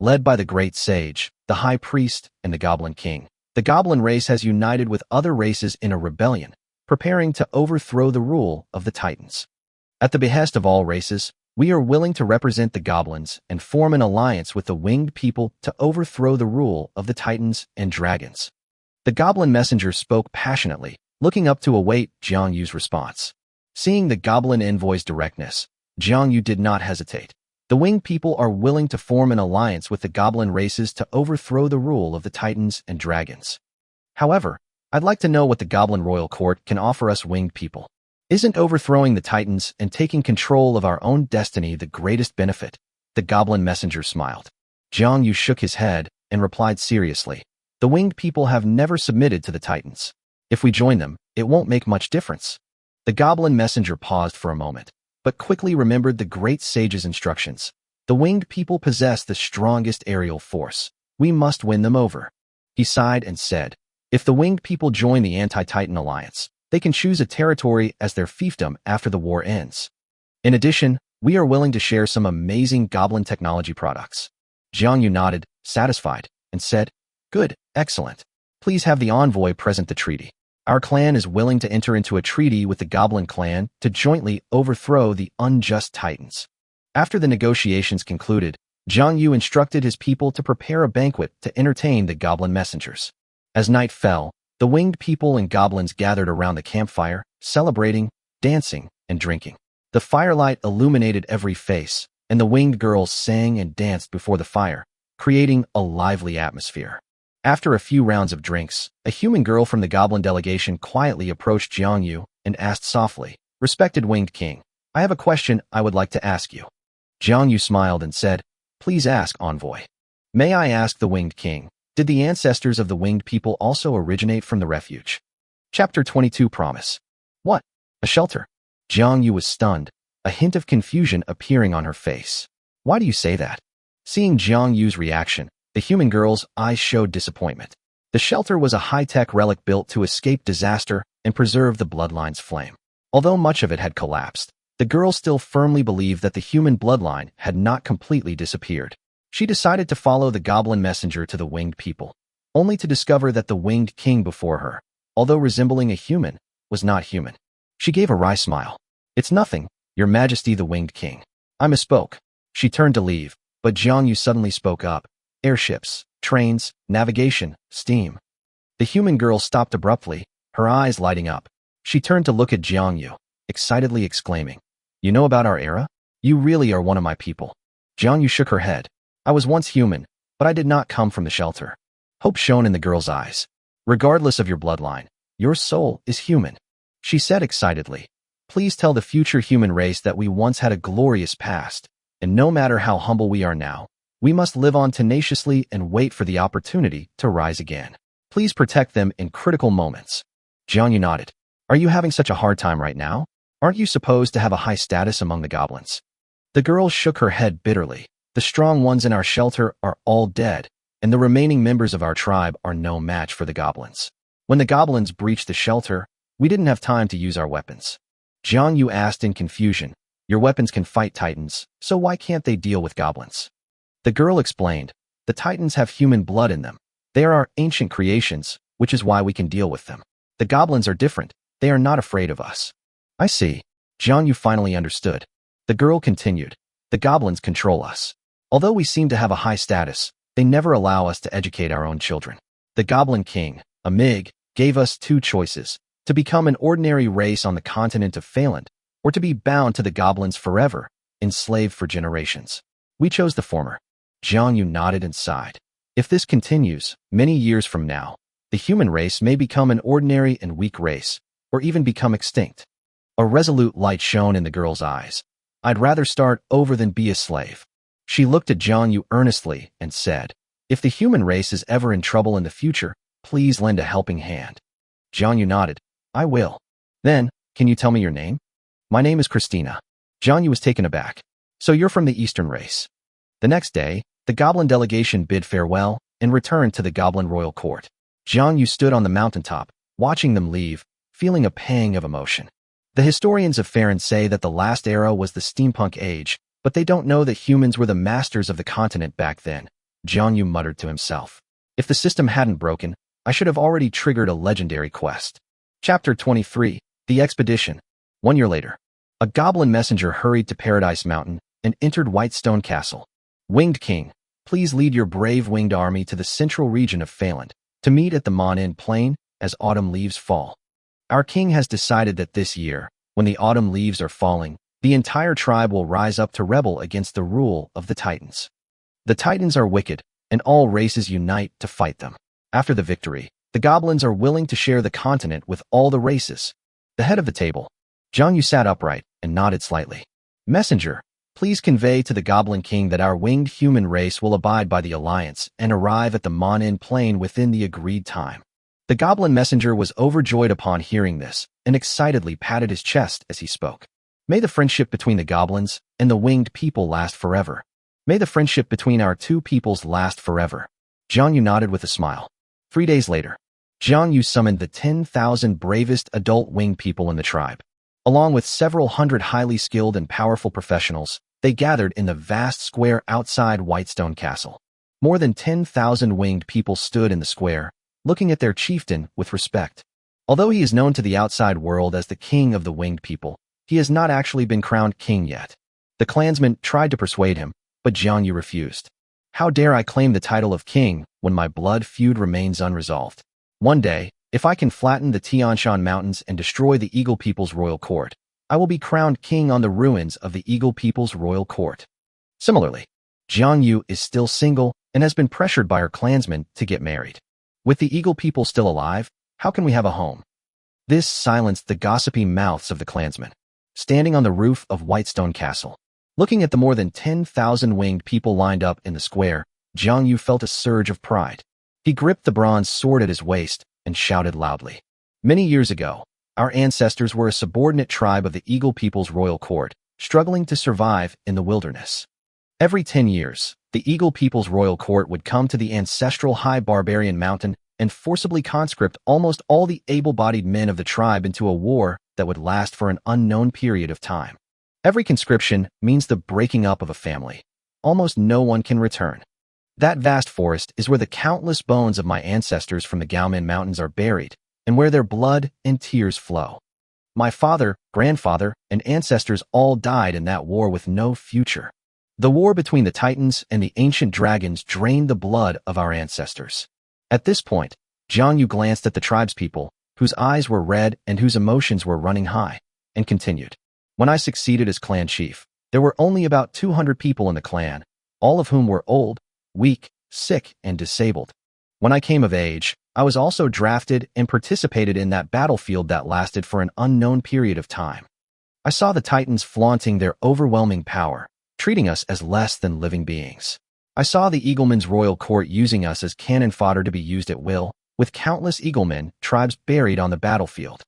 Led by the great sage, the high priest, and the goblin king, the goblin race has united with other races in a rebellion, preparing to overthrow the rule of the Titans. At the behest of all races, we are willing to represent the goblins and form an alliance with the winged people to overthrow the rule of the Titans and dragons. The goblin messenger spoke passionately, looking up to await Jiang Yu's response. Seeing the goblin envoy's directness, Jiang Yu did not hesitate. The winged people are willing to form an alliance with the goblin races to overthrow the rule of the Titans and dragons. However, I'd like to know what the Goblin Royal Court can offer us winged people. Isn't overthrowing the Titans and taking control of our own destiny the greatest benefit? The goblin messenger smiled. Jiang Yu shook his head and replied seriously, "The winged people have never submitted to the Titans. If we join them, it won't make much difference." The goblin messenger paused for a moment, but quickly remembered the great sage's instructions. The winged people possess the strongest aerial force. We must win them over. He sighed and said, If the winged people join the anti-Titan alliance, they can choose a territory as their fiefdom after the war ends. In addition, we are willing to share some amazing goblin technology products. Jiang Yu nodded, satisfied, and said, "Good, excellent. Please have the envoy present the treaty. Our clan is willing to enter into a treaty with the Goblin clan to jointly overthrow the unjust Titans." After the negotiations concluded, Jiang Yu instructed his people to prepare a banquet to entertain the goblin messengers. As night fell, the winged people and goblins gathered around the campfire, celebrating, dancing, and drinking. The firelight illuminated every face, and the winged girls sang and danced before the fire, creating a lively atmosphere. After a few rounds of drinks, a human girl from the goblin delegation quietly approached Jiang Yu and asked softly, "Respected winged king, I have a question I would like to ask you." Jiang Yu smiled and said, "Please ask, envoy." "May I ask the winged king, did the ancestors of the winged people also originate from the refuge?" Chapter 22 Promise. What? A shelter? Jiang Yu was stunned, a hint of confusion appearing on her face. "Why do you say that?" Seeing Jiang Yu's reaction, the human girl's eyes showed disappointment. The shelter was a high-tech relic built to escape disaster and preserve the bloodline's flame. Although much of it had collapsed, the girl still firmly believed that the human bloodline had not completely disappeared. She decided to follow the goblin messenger to the winged people, only to discover that the winged king before her, although resembling a human, was not human. She gave a wry smile. "It's nothing, Your Majesty the winged king. I misspoke." She turned to leave, but Jiang Yu suddenly spoke up. "Airships, trains, navigation, steam." The human girl stopped abruptly, her eyes lighting up. She turned to look at Jiang Yu, excitedly exclaiming, "You know about our era? You really are one of my people." Jiang Yu shook her head. "I was once human, but I did not come from the shelter." Hope shone in the girl's eyes. "Regardless of your bloodline, your soul is human," she said excitedly. "Please tell the future human race that we once had a glorious past, and no matter how humble we are now, we must live on tenaciously and wait for the opportunity to rise again. Please protect them in critical moments." Jiang Yu nodded. "Are you having such a hard time right now? Aren't you supposed to have a high status among the goblins?" The girl shook her head bitterly. "The strong ones in our shelter are all dead, and the remaining members of our tribe are no match for the goblins. When the goblins breached the shelter, we didn't have time to use our weapons." Jiang Yu asked in confusion, "Your weapons can fight Titans, so why can't they deal with goblins?" The girl explained, "The Titans have human blood in them. They are our ancient creations, which is why we can deal with them. The goblins are different. They are not afraid of us." "I see." Jiang Yu finally understood. The girl continued, "The goblins control us. Although we seem to have a high status, they never allow us to educate our own children. The Goblin King, Amig, gave us two choices, to become an ordinary race on the continent of Phaland, or to be bound to the goblins forever, enslaved for generations. We chose the former." Jiang Yu nodded and sighed. "If this continues, many years from now, the human race may become an ordinary and weak race, or even become extinct." A resolute light shone in the girl's eyes. "I'd rather start over than be a slave." She looked at Jiang Yu earnestly and said, "If the human race is ever in trouble in the future, please lend a helping hand." Jiang Yu nodded. "I will." "Then, can you tell me your name?" "My name is Christina." Jiang Yu was taken aback. "So you're from the Eastern race." The next day, the goblin delegation bid farewell and returned to the goblin royal court. Jiang Yu stood on the mountaintop, watching them leave, feeling a pang of emotion. The historians of Faerun say that the last era was the steampunk age, but they don't know that humans were the masters of the continent back then. Jiang Yu muttered to himself. "If the system hadn't broken, I should have already triggered a legendary quest." Chapter 23. The Expedition. 1 year later, a goblin messenger hurried to Paradise Mountain and entered Whitestone Castle. "Winged King, please lead your brave winged army to the central region of Phaland, to meet at the Mon Plain as autumn leaves fall. Our king has decided that this year, when the autumn leaves are falling, the entire tribe will rise up to rebel against the rule of the Titans. The Titans are wicked, and all races unite to fight them. After the victory, the goblins are willing to share the continent with all the races." The head of the table, Jiang Yu, sat upright and nodded slightly. "Messenger, please convey to the Goblin King that our winged human race will abide by the alliance and arrive at the Mon Plain within the agreed time." The goblin messenger was overjoyed upon hearing this and excitedly patted his chest as he spoke. "May the friendship between the goblins and the winged people last forever. May the friendship between our two peoples last forever." Jiang Yu nodded with a smile. 3 days later, Jiang Yu summoned the 10,000 bravest adult winged people in the tribe. Along with several hundred highly skilled and powerful professionals, they gathered in the vast square outside Whitestone Castle. More than 10,000 winged people stood in the square, looking at their chieftain with respect. Although he is known to the outside world as the king of the winged people, he has not actually been crowned king yet. The clansmen tried to persuade him, but Jiang Yu refused. How dare I claim the title of king when my blood feud remains unresolved? One day, if I can flatten the Tianshan Mountains and destroy the Eagle People's royal court, I will be crowned king on the ruins of the Eagle People's royal court. Similarly, Jiang Yu is still single and has been pressured by her clansmen to get married. With the Eagle People still alive, how can we have a home? This silenced the gossipy mouths of the clansmen. Standing on the roof of Whitestone Castle, looking at the more than 10,000 winged people lined up in the square, Jiang Yu felt a surge of pride. He gripped the bronze sword at his waist and shouted loudly. Many years ago, our ancestors were a subordinate tribe of the Eagle People's royal court, struggling to survive in the wilderness. Every 10 years, the Eagle People's royal court would come to the ancestral High Barbarian Mountain and forcibly conscript almost all the able-bodied men of the tribe into a war that would last for an unknown period of time. Every conscription means the breaking up of a family. Almost no one can return. That vast forest is where the countless bones of my ancestors from the Gaomen Mountains are buried, and where their blood and tears flow. My father, grandfather, and ancestors all died in that war with no future. The war between the Titans and the ancient dragons drained the blood of our ancestors. At this point, Jiang Yu glanced at the tribespeople, whose eyes were red and whose emotions were running high, and continued. When I succeeded as clan chief, there were only about 200 people in the clan, all of whom were old, weak, sick, and disabled. When I came of age, I was also drafted and participated in that battlefield that lasted for an unknown period of time. I saw the Titans flaunting their overwhelming power, treating us as less than living beings. I saw the Eaglemen's royal court using us as cannon fodder to be used at will, with countless Eaglemen tribes buried on the battlefield.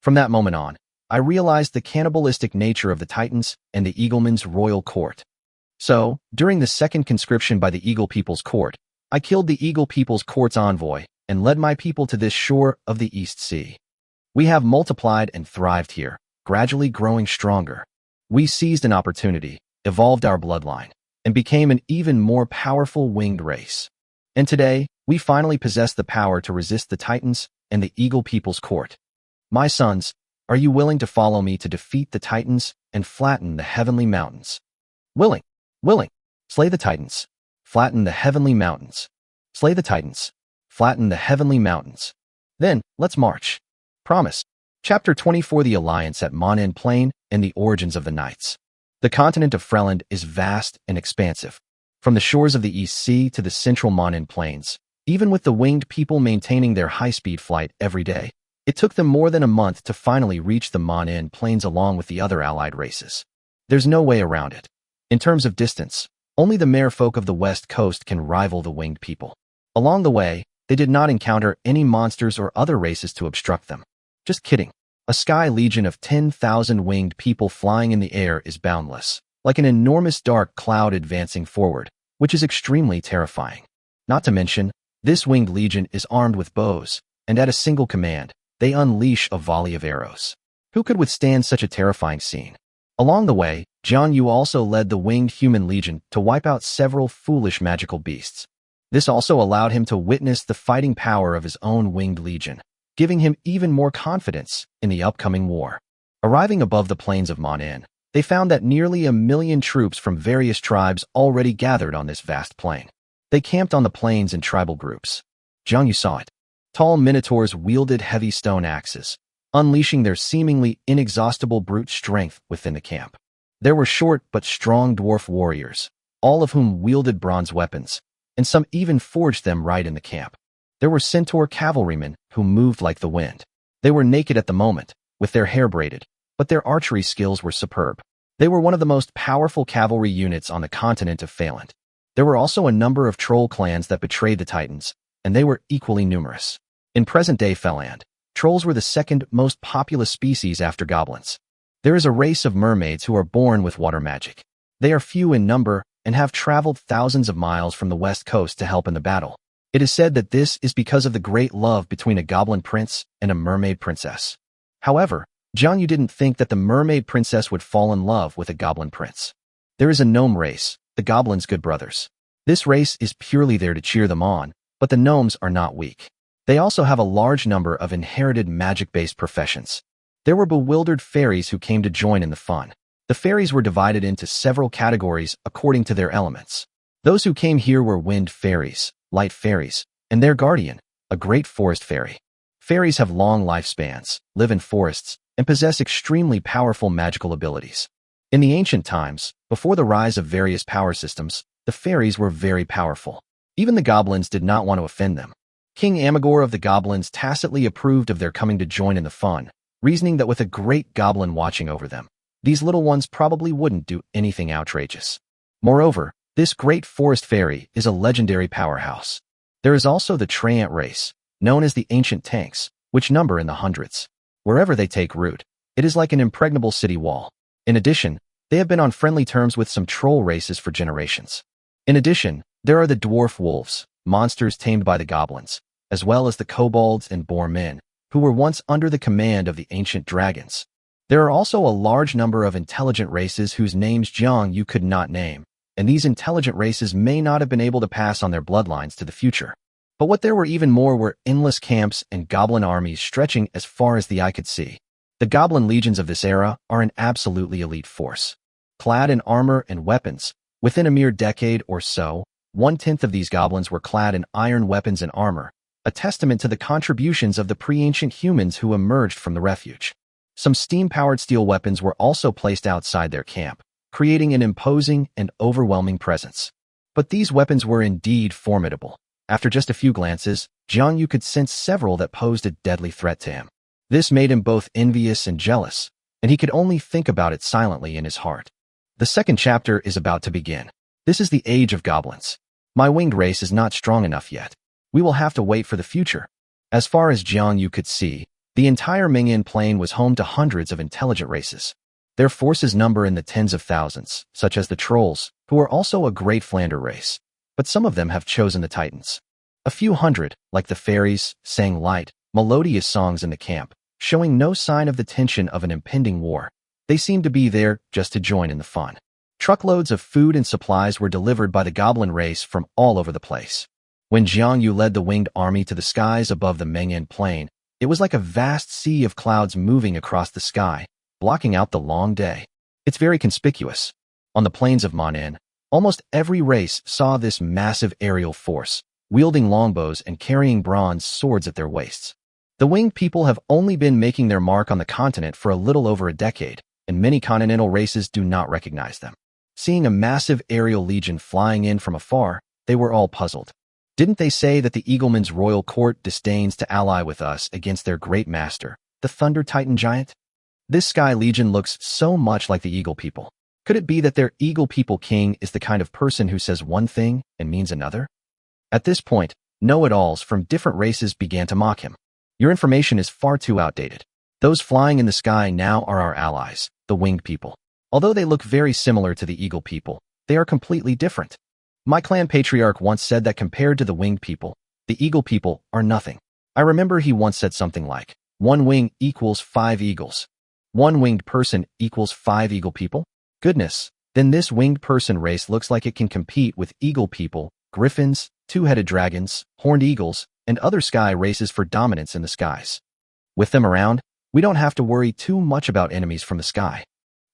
From that moment on, I realized the cannibalistic nature of the Titans and the Eaglemen's royal court. So, during the second conscription by the Eagle People's court, I killed the Eagle People's court's envoy and led my people to this shore of the East Sea. We have multiplied and thrived here, gradually growing stronger. We seized an opportunity, evolved our bloodline, and became an even more powerful winged race. And today, we finally possess the power to resist the Titans and the Eagle People's court. My sons, are you willing to follow me to defeat the Titans and flatten the heavenly mountains? Willing. Willing. Slay the Titans. Flatten the heavenly mountains. Slay the Titans. Flatten the heavenly mountains. Then, let's march. Promise. Chapter 24: The Alliance at Monin Plain and the Origins of the Knights. The continent of Freland is vast and expansive. From the shores of the East Sea to the central Monin Plains, even with the winged people maintaining their high-speed flight every day, it took them more than a month to finally reach the Monin Plains along with the other allied races. There's no way around it. In terms of distance, only the merfolk of the west coast can rival the winged people. Along the way, they did not encounter any monsters or other races to obstruct them. Just kidding. A sky legion of 10,000 winged people flying in the air is boundless, like an enormous dark cloud advancing forward, which is extremely terrifying. Not to mention, this winged legion is armed with bows, and at a single command, they unleash a volley of arrows. Who could withstand such a terrifying scene? Along the way, Jiang Yu also led the winged human legion to wipe out several foolish magical beasts. This also allowed him to witness the fighting power of his own winged legion, giving him even more confidence in the upcoming war. Arriving above the plains of Monin, they found that nearly 1 million troops from various tribes already gathered on this vast plain. They camped on the plains in tribal groups. Jiang Yu saw it. Tall minotaurs wielded heavy stone axes, unleashing their seemingly inexhaustible brute strength within the camp. There were short but strong dwarf warriors, all of whom wielded bronze weapons, and some even forged them right in the camp. There were centaur cavalrymen who moved like the wind. They were naked at the moment, with their hair braided, but their archery skills were superb. They were one of the most powerful cavalry units on the continent of Phaland. There were also a number of troll clans that betrayed the Titans, and they were equally numerous. In present-day Phaland, trolls were the second most populous species after goblins. There is a race of mermaids who are born with water magic. They are few in number and have traveled thousands of miles from the west coast to help in the battle. It is said that this is because of the great love between a goblin prince and a mermaid princess. However, Jiangyu didn't think that the mermaid princess would fall in love with a goblin prince. There is a gnome race, the goblins' good brothers. This race is purely there to cheer them on, but the gnomes are not weak. They also have a large number of inherited magic-based professions. There were bewildered fairies who came to join in the fun. The fairies were divided into several categories according to their elements. Those who came here were wind fairies, light fairies, and their guardian, a great forest fairy. Fairies have long lifespans, live in forests, and possess extremely powerful magical abilities. In the ancient times, before the rise of various power systems, the fairies were very powerful. Even the goblins did not want to offend them. King Amagor of the goblins tacitly approved of their coming to join in the fun, reasoning that with a great goblin watching over them, these little ones probably wouldn't do anything outrageous. Moreover, this great forest fairy is a legendary powerhouse. There is also the Treant race, known as the ancient tanks, which number in the hundreds. Wherever they take root, it is like an impregnable city wall. In addition, they have been on friendly terms with some troll races for generations. In addition, there are the dwarf wolves, monsters tamed by the goblins, as well as the kobolds and boar men, who were once under the command of the ancient dragons. There are also a large number of intelligent races whose names Jiang you could not name, and these intelligent races may not have been able to pass on their bloodlines to the future. But what there were even more were endless camps and goblin armies stretching as far as the eye could see. The goblin legions of this era are an absolutely elite force. Clad in armor and weapons, within a mere decade or so, 1/10 of these goblins were clad in iron weapons and armor, a testament to the contributions of the pre-ancient humans who emerged from the refuge. Some steam-powered steel weapons were also placed outside their camp, creating an imposing and overwhelming presence. But these weapons were indeed formidable. After just a few glances, Jiang Yu could sense several that posed a deadly threat to him. This made him both envious and jealous, and he could only think about it silently in his heart. The second chapter is about to begin. This is the age of goblins. My winged race is not strong enough yet. We will have to wait for the future. As far as Jiang Yu could see, the entire Mingyan plain was home to hundreds of intelligent races. Their forces number in the tens of thousands, such as the trolls, who are also a great Flander race, but some of them have chosen the Titans. A few hundred, like the fairies, sang light, melodious songs in the camp, showing no sign of the tension of an impending war. They seemed to be there just to join in the fun. Truckloads of food and supplies were delivered by the goblin race from all over the place. When Jiang Yu led the winged army to the skies above the Mengyan plain, it was like a vast sea of clouds moving across the sky, blocking out the long day. It's very conspicuous. On the plains of Manhwa, almost every race saw this massive aerial force, wielding longbows and carrying bronze swords at their waists. The winged people have only been making their mark on the continent for a little over a decade, and many continental races do not recognize them. Seeing a massive aerial legion flying in from afar, they were all puzzled. Didn't they say that the Eagleman's royal court disdains to ally with us against their great master, the Thunder Titan giant? This Sky Legion looks so much like the Eagle people. Could it be that their Eagle people king is the kind of person who says one thing and means another? At this point, know-it-alls from different races began to mock him. Your information is far too outdated. Those flying in the sky now are our allies, the winged people. Although they look very similar to the Eagle people, they are completely different. My clan patriarch once said that compared to the winged people, the Eagle people are nothing. I remember he once said something like, 1 wing equals 5 eagles. 1 winged person equals 5 eagle people? Goodness, then this winged person race looks like it can compete with eagle people, griffins, 2-headed dragons, horned eagles, and other sky races for dominance in the skies. With them around, we don't have to worry too much about enemies from the sky.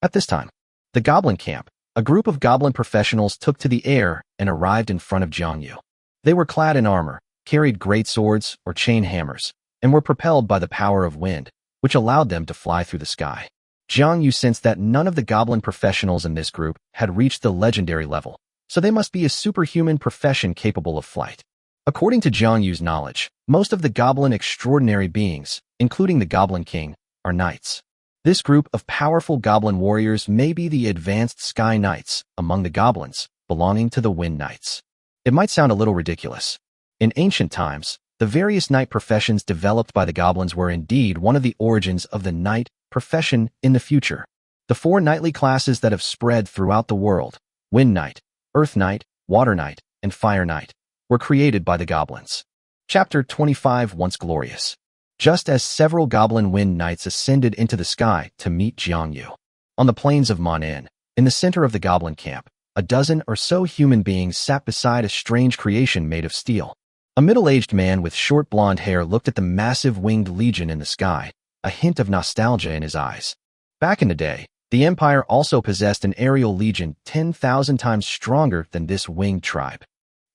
At this time, the goblin camp, a group of goblin professionals took to the air and arrived in front of Jiang Yu. They were clad in armor, carried great swords or chain hammers, and were propelled by the power of wind, which allowed them to fly through the sky. Jiang Yu sensed that none of the goblin professionals in this group had reached the legendary level, so they must be a superhuman profession capable of flight. According to Jiang Yu's knowledge, most of the goblin extraordinary beings, including the Goblin King, are knights. This group of powerful goblin warriors may be the advanced Sky Knights among the goblins, belonging to the Wind Knights. It might sound a little ridiculous. In ancient times, the various knight professions developed by the goblins were indeed one of the origins of the knight profession in the future. The 4 knightly classes that have spread throughout the world, Wind Knight, Earth Knight, Water Knight, and Fire Knight, were created by the goblins. Chapter 25 Once Glorious. Just as several goblin wind knights ascended into the sky to meet Jiangyu. On the plains of Monin, in the center of the goblin camp, a dozen or so human beings sat beside a strange creation made of steel. A middle-aged man with short blonde hair looked at the massive winged legion in the sky, a hint of nostalgia in his eyes. Back in the day, the Empire also possessed an aerial legion 10,000 times stronger than this winged tribe.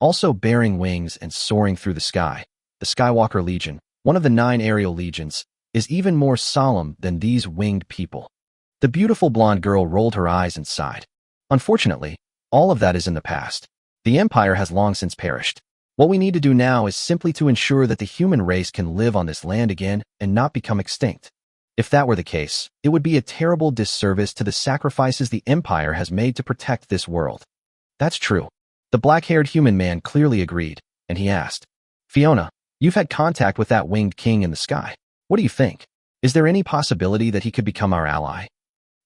Also bearing wings and soaring through the sky, the Skywalker Legion, one of the 9 aerial legions, is even more solemn than these winged people. The beautiful blonde girl rolled her eyes and sighed. Unfortunately, all of that is in the past. The Empire has long since perished. What we need to do now is simply to ensure that the human race can live on this land again and not become extinct. If that were the case, it would be a terrible disservice to the sacrifices the Empire has made to protect this world. That's true. The black-haired human man clearly agreed, and he asked, Fiona, you've had contact with that winged king in the sky. What do you think? Is there any possibility that he could become our ally?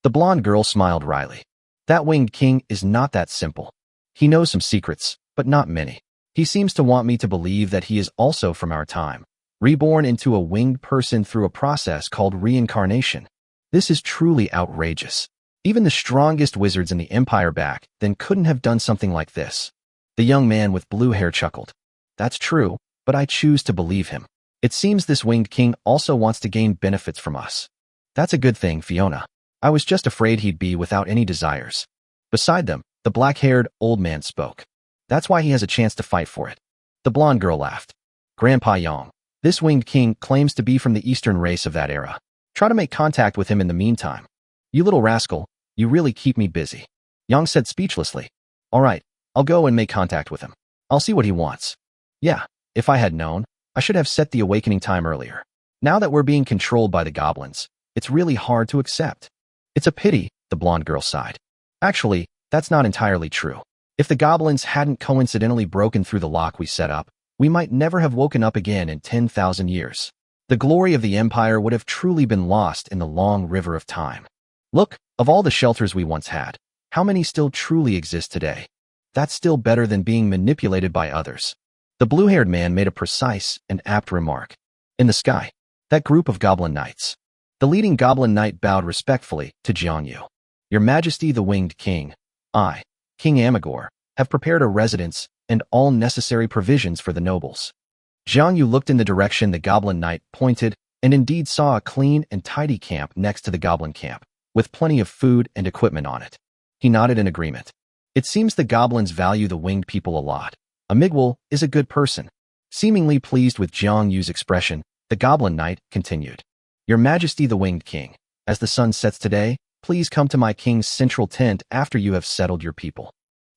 The blonde girl smiled wryly. That winged king is not that simple. He knows some secrets, but not many. He seems to want me to believe that he is also from our time, reborn into a winged person through a process called reincarnation. This is truly outrageous. Even the strongest wizards in the Empire back then couldn't have done something like this. The young man with blue hair chuckled. That's true, but I choose to believe him. It seems this winged king also wants to gain benefits from us. That's a good thing, Fiona. I was just afraid he'd be without any desires. Beside them, the black-haired old man spoke. That's why he has a chance to fight for it. The blonde girl laughed. Grandpa Yang, this winged king claims to be from the eastern race of that era. Try to make contact with him in the meantime. You little rascal, you really keep me busy. Yang said speechlessly. All right, I'll go and make contact with him. I'll see what he wants. Yeah, if I had known, I should have set the awakening time earlier. Now that we're being controlled by the goblins, it's really hard to accept. It's a pity, the blonde girl sighed. Actually, that's not entirely true. If the goblins hadn't coincidentally broken through the lock we set up, we might never have woken up again in 10,000 years. The glory of the Empire would have truly been lost in the long river of time. Look, of all the shelters we once had, how many still truly exist today? That's still better than being manipulated by others. The blue-haired man made a precise and apt remark. In the sky, that group of goblin knights. The leading goblin knight bowed respectfully to Jiangyu. Your Majesty the Winged King, I, King Amagor, have prepared a residence and all necessary provisions for the nobles. Jiangyu looked in the direction the goblin knight pointed and indeed saw a clean and tidy camp next to the goblin camp, with plenty of food and equipment on it. He nodded in agreement. It seems the goblins value the winged people a lot. Amigwal is a good person. Seemingly pleased with Jiangyu's expression, the goblin knight continued. Your Majesty the Winged King, as the sun sets today, please come to my king's central tent after you have settled your people.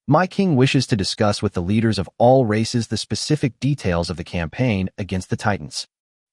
My king wishes to discuss with the leaders of all races the specific details of the campaign against the Titans.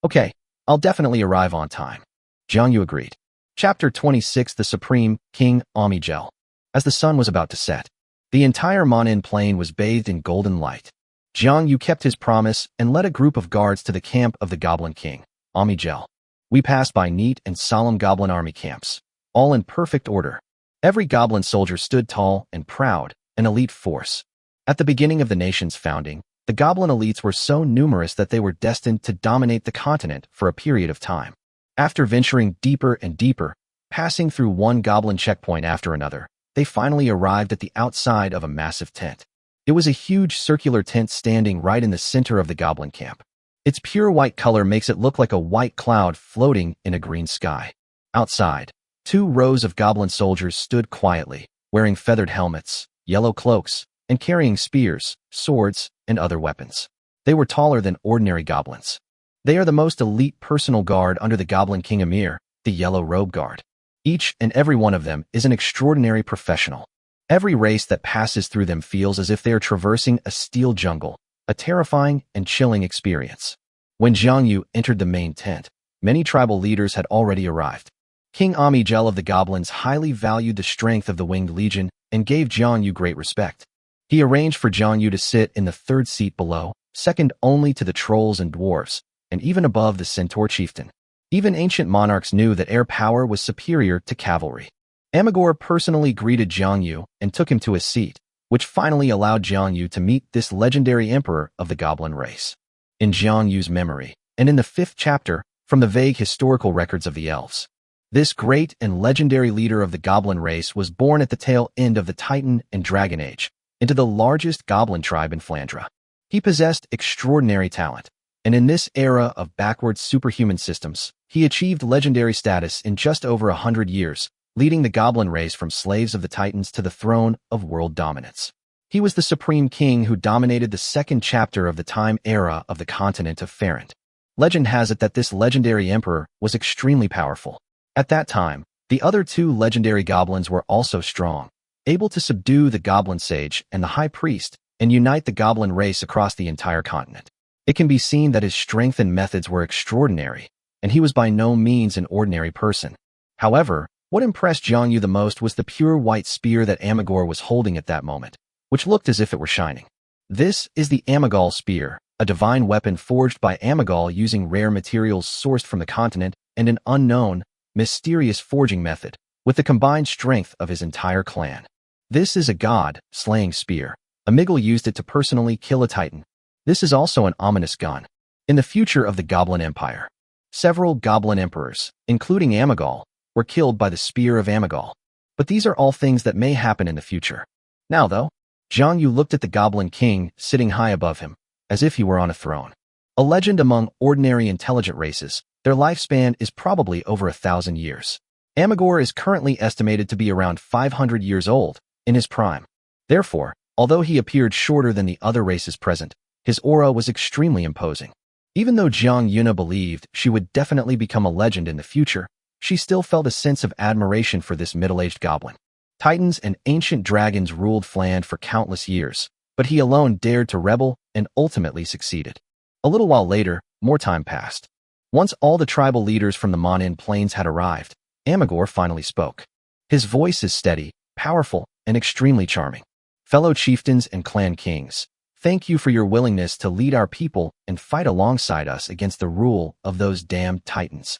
Okay, I'll definitely arrive on time. Jiangyu agreed. Chapter 26 The Supreme King Angelic. As the sun was about to set, the entire Monin plain was bathed in golden light. Jiangyu kept his promise and led a group of guards to the camp of the Goblin King, Angelic. We passed by neat and solemn goblin army camps, all in perfect order. Every goblin soldier stood tall and proud, an elite force. At the beginning of the nation's founding, the goblin elites were so numerous that they were destined to dominate the continent for a period of time. After venturing deeper and deeper, passing through one goblin checkpoint after another, they finally arrived at the outside of a massive tent. It was a huge circular tent standing right in the center of the goblin camp. Its pure white color makes it look like a white cloud floating in a green sky. Outside, 2 rows of goblin soldiers stood quietly, wearing feathered helmets, yellow cloaks, and carrying spears, swords, and other weapons. They were taller than ordinary goblins. They are the most elite personal guard under the Goblin King Emir, the Yellow Robe Guard. Each and every one of them is an extraordinary professional. Every race that passes through them feels as if they are traversing a steel jungle, a terrifying and chilling experience. When Jiangyu entered the main tent, many tribal leaders had already arrived. King Amigel of the goblins highly valued the strength of the Winged Legion and gave Jiangyu great respect. He arranged for Jiangyu to sit in the 3rd seat below, second only to the trolls and dwarves, and even above the centaur chieftain. Even ancient monarchs knew that air power was superior to cavalry. Amagor personally greeted Jiangyu and took him to his seat, which finally allowed Jiang Yu to meet this legendary emperor of the goblin race. In Jiang Yu's memory, and in the 5th chapter, from the vague historical records of the elves, this great and legendary leader of the goblin race was born at the tail end of the Titan and Dragon Age, into the largest goblin tribe in Flandra. He possessed extraordinary talent, and in this era of backwards superhuman systems, he achieved legendary status in just over 100 years, leading the goblin race from slaves of the Titans to the throne of world dominance. He was the supreme king who dominated the 2nd chapter of the time era of the continent of Farrand. Legend has it that this legendary emperor was extremely powerful. At that time, the other 2 legendary goblins were also strong, able to subdue the goblin sage and the high priest and unite the goblin race across the entire continent. It can be seen that his strength and methods were extraordinary, and he was by no means an ordinary person. However, what impressed Jiang Yu the most was the pure white spear that Amigor was holding at that moment, which looked as if it were shining. This is the Amigal spear, a divine weapon forged by Amigal using rare materials sourced from the continent and an unknown, mysterious forging method, with the combined strength of his entire clan. This is a god-slaying spear. Amigal used it to personally kill a titan. This is also an ominous gun. In the future of the Goblin Empire, several goblin emperors, including Amigal, were killed by the spear of Amigal. But these are all things that may happen in the future. Now, though, Jiang Yu looked at the Goblin King sitting high above him, as if he were on a throne. A legend among ordinary intelligent races, their lifespan is probably over 1,000 years. Amigor is currently estimated to be around 500 years old, in his prime. Therefore, although he appeared shorter than the other races present, his aura was extremely imposing. Even though Jiang Yuna believed she would definitely become a legend in the future, she still felt a sense of admiration for this middle-aged goblin. Titans and ancient dragons ruled Fland for countless years, but he alone dared to rebel and ultimately succeeded. A little while later, more time passed. Once all the tribal leaders from the Monin Plains had arrived, Amigor finally spoke. His voice is steady, powerful, and extremely charming. Fellow chieftains and clan kings, thank you for your willingness to lead our people and fight alongside us against the rule of those damned Titans.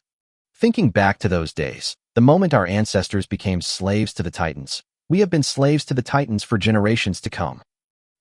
Thinking back to those days, the moment our ancestors became slaves to the Titans, we have been slaves to the Titans for generations to come.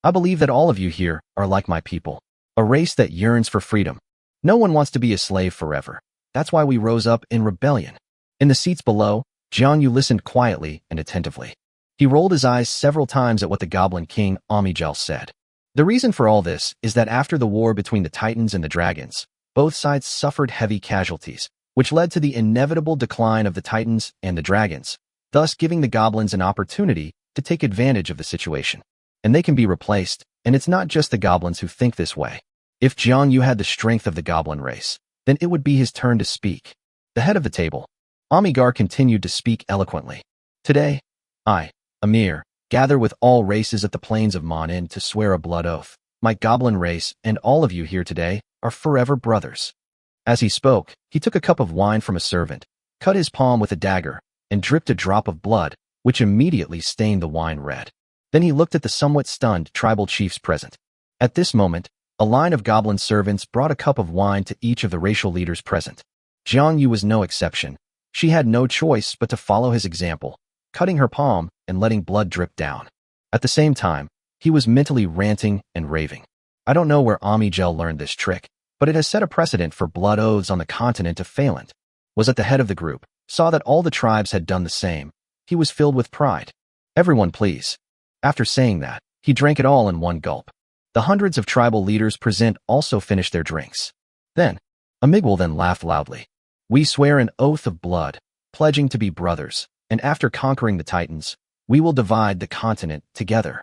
I believe that all of you here are like my people, a race that yearns for freedom. No one wants to be a slave forever. That's why we rose up in rebellion. In the seats below, Jiang Yu listened quietly and attentively. He rolled his eyes several times at what the Goblin King Amigel said. The reason for all this is that after the war between the Titans and the Dragons, both sides suffered heavy casualties, which led to the inevitable decline of the Titans and the Dragons, thus giving the Goblins an opportunity to take advantage of the situation. And they can be replaced, and it's not just the Goblins who think this way. If Jiang Yu had the strength of the Goblin race, then it would be his turn to speak. The head of the table, Amigar, continued to speak eloquently. Today, I, Amir, gather with all races at the plains of Monin to swear a blood oath. My goblin race and all of you here today are forever brothers. As he spoke, he took a cup of wine from a servant, cut his palm with a dagger, and dripped a drop of blood, which immediately stained the wine red. Then he looked at the somewhat stunned tribal chiefs present. At this moment, a line of goblin servants brought a cup of wine to each of the racial leaders present. Jiang Yu was no exception. She had no choice but to follow his example, cutting her palm and letting blood drip down. At the same time, he was mentally ranting and raving. I don't know where Amigel learned this trick, but it has set a precedent for blood oaths on the continent of Phaland. Was at the head of the group, saw that all the tribes had done the same. He was filled with pride. Everyone, please. After saying that, he drank it all in one gulp. The hundreds of tribal leaders present also finished their drinks. Then, Amigwal then laughed loudly. We swear an oath of blood, pledging to be brothers, and after conquering the Titans, we will divide the continent together.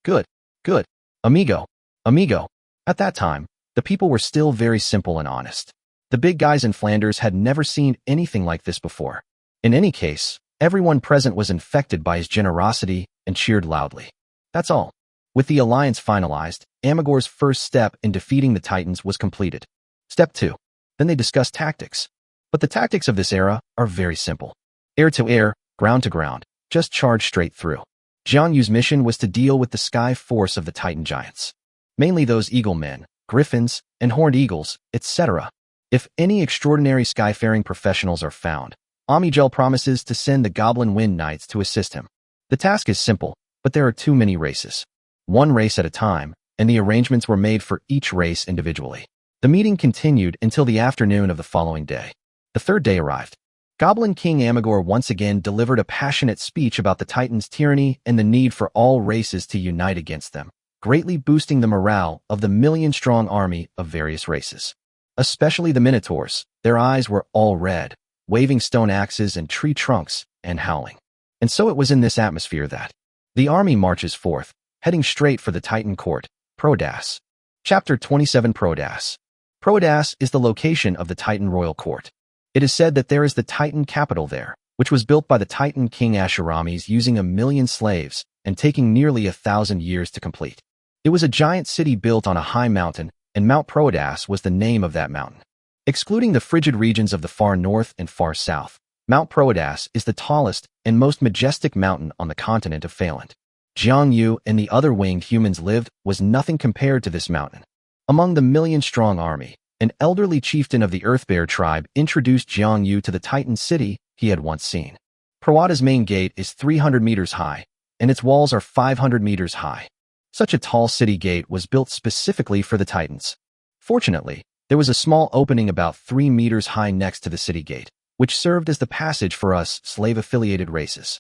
Good, good, amigo, amigo. At that time, the people were still very simple and honest. The big guys in Flanders had never seen anything like this before. In any case, everyone present was infected by his generosity and cheered loudly. That's all. With the alliance finalized, Amigor's first step in defeating the Titans was completed. Step 2. Then they discussed tactics. But the tactics of this era are very simple. Air to air, ground to ground, just charge straight through. Jiang Yu's mission was to deal with the sky force of the Titan giants. Mainly those eagle men, griffins, and horned eagles, etc. If any extraordinary skyfaring professionals are found, Amigel promises to send the Goblin Wind Knights to assist him. The task is simple. but there are too many races. One race at a time, and the arrangements were made for each race individually. The meeting continued until the afternoon of the following day. The third day arrived. Goblin King Amagor once again delivered a passionate speech about the Titans' tyranny and the need for all races to unite against them, greatly boosting the morale of the million-strong army of various races. Especially the Minotaurs, their eyes were all red, waving stone axes and tree trunks, and howling. And so it was in this atmosphere that the army marches forth, heading straight for the Titan court, Prodas. Chapter 27 Prodas. Prodas is the location of the Titan royal court. It is said that there is the Titan capital there, which was built by the Titan king Ashuramis using 1,000,000 slaves and taking nearly 1,000 years to complete. It was a giant city built on a high mountain, and Mount Prodas was the name of that mountain. Excluding the frigid regions of the far north and far south, Mount Prodas is the tallest and most majestic mountain on the continent of Phaland. Jiang Yu and the other winged humans lived was nothing compared to this mountain. Among the million-strong army, an elderly chieftain of the Earthbear tribe introduced Jiang Yu to the Titan city he had once seen. Prawada's main gate is 300 meters high, and its walls are 500 meters high. Such a tall city gate was built specifically for the Titans. Fortunately, there was a small opening about 3 meters high next to the city gate, which served as the passage for us slave-affiliated races.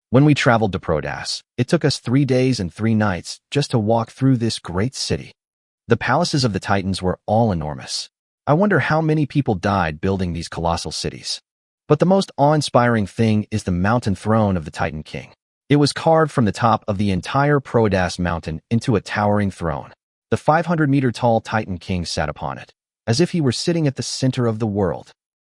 When we traveled to Prodas, it took us 3 days and 3 nights just to walk through this great city. The palaces of the Titans were all enormous. I wonder how many people died building these colossal cities. But the most awe-inspiring thing is the mountain throne of the Titan King. It was carved from the top of the entire Prodas mountain into a towering throne. The 500-meter-tall Titan King sat upon it, as if he were sitting at the center of the world.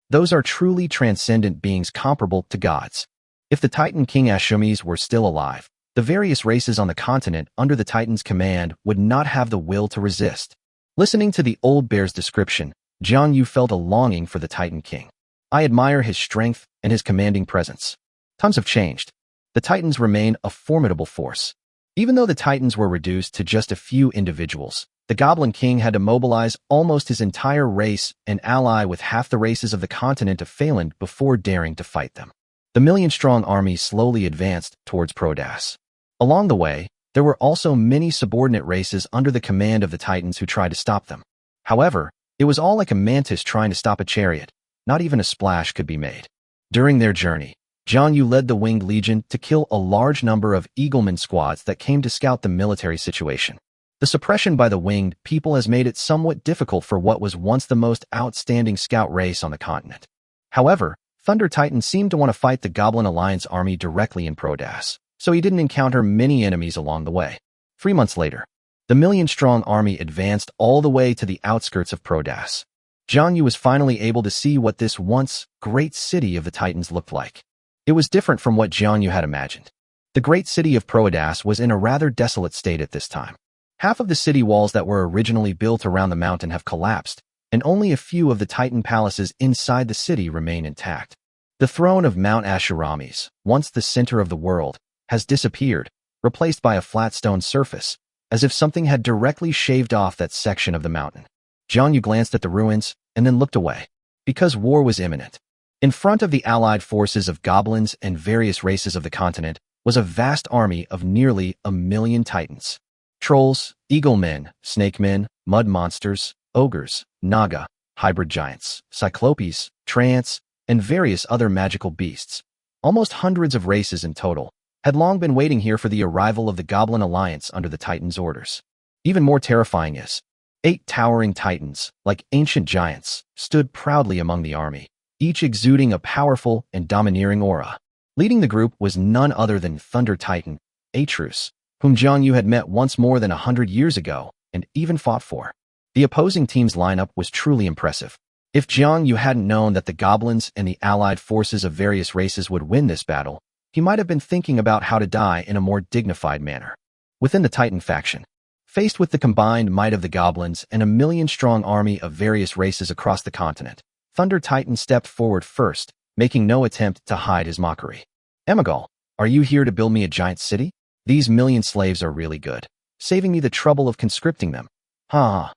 Those are truly transcendent beings comparable to gods. If the Titan King Ashuramis were still alive, the various races on the continent under the Titan's command would not have the will to resist. Listening to the old bear's description, Jiang Yu felt a longing for the Titan King. I admire his strength and his commanding presence. Times have changed. The Titans remain a formidable force. Even though the Titans were reduced to just a few individuals, the Goblin King had to mobilize almost his entire race and ally with half the races of the continent of Phaland before daring to fight them. The million-strong army slowly advanced towards Prodas. Along the way, there were also many subordinate races under the command of the Titans who tried to stop them. However, it was all like a mantis trying to stop a chariot. Not even a splash could be made. During their journey, Jiang Yu led the Winged Legion to kill a large number of Eagleman squads that came to scout the military situation. The suppression by the Winged people has made it somewhat difficult for what was once the most outstanding scout race on the continent. However, Thunder Titan seemed to want to fight the Goblin Alliance army directly in Prodas, so he didn't encounter many enemies along the way. 3 months later, the million-strong army advanced all the way to the outskirts of Prodas. Jiang Yu was finally able to see what this once great city of the Titans looked like. It was different from what Jiang Yu had imagined. The great city of Prodas was in a rather desolate state at this time. Half of the city walls that were originally built around the mountain have collapsed, and only a few of the Titan palaces inside the city remain intact. The throne of Mount Ashuramis, once the center of the world, has disappeared, replaced by a flat stone surface, as if something had directly shaved off that section of the mountain. Jiang Yu glanced at the ruins and then looked away, because war was imminent. In front of the allied forces of goblins and various races of the continent was a vast army of nearly 1,000,000 Titans. Trolls, eaglemen, snakemen, mud monsters, ogres, naga, hybrid giants, cyclopes, trants, and various other magical beasts. Almost hundreds of races in total had long been waiting here for the arrival of the Goblin Alliance under the Titans' orders. Even more terrifying is, 8 towering Titans, like ancient giants, stood proudly among the army, each exuding a powerful and domineering aura. Leading the group was none other than Thunder Titan, Atrus, whom Jiang Yu had met once more than 100 years ago and even fought for. The opposing team's lineup was truly impressive. If Jiang Yu hadn't known that the goblins and the allied forces of various races would win this battle, he might have been thinking about how to die in a more dignified manner. Within the Titan faction, faced with the combined might of the goblins and 1,000,000-strong army of various races across the continent, Thunder Titan stepped forward first, making no attempt to hide his mockery. Emagal, are you here to build me a giant city? These 1,000,000 slaves are really good, saving me the trouble of conscripting them. Ha!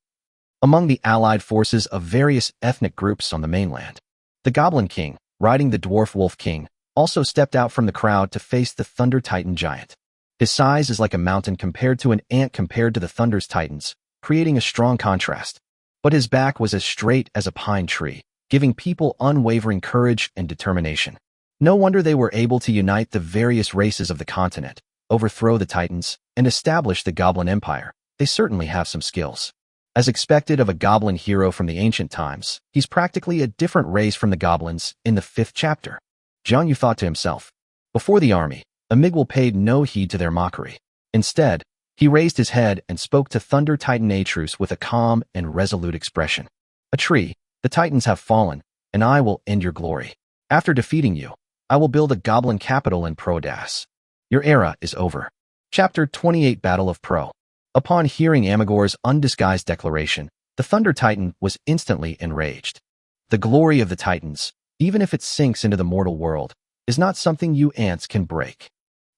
Among the allied forces of various ethnic groups on the mainland, the Goblin King, riding the Dwarf Wolf King, also stepped out from the crowd to face the Thunder Titan giant. His size is like a mountain compared to an ant compared to the Thunder's titans, creating a strong contrast. But his back was as straight as a pine tree, giving people unwavering courage and determination. No wonder they were able to unite the various races of the continent, overthrow the titans, and establish the Goblin Empire. They certainly have some skills. As expected of a goblin hero from the ancient times, he's practically a different race from the goblins in the 5th chapter. Jiang Yu thought to himself. Before the army, Amigwal paid no heed to their mockery. Instead, he raised his head and spoke to Thunder Titan Atrus with a calm and resolute expression. A tree, the titans have fallen, and I will end your glory. After defeating you, I will build a goblin capital in Prodas. Your era is over. Chapter 28 Battle of Pro. Upon hearing Amigor's undisguised declaration, the Thunder Titan was instantly enraged. The glory of the Titans, even if it sinks into the mortal world, is not something you ants can break.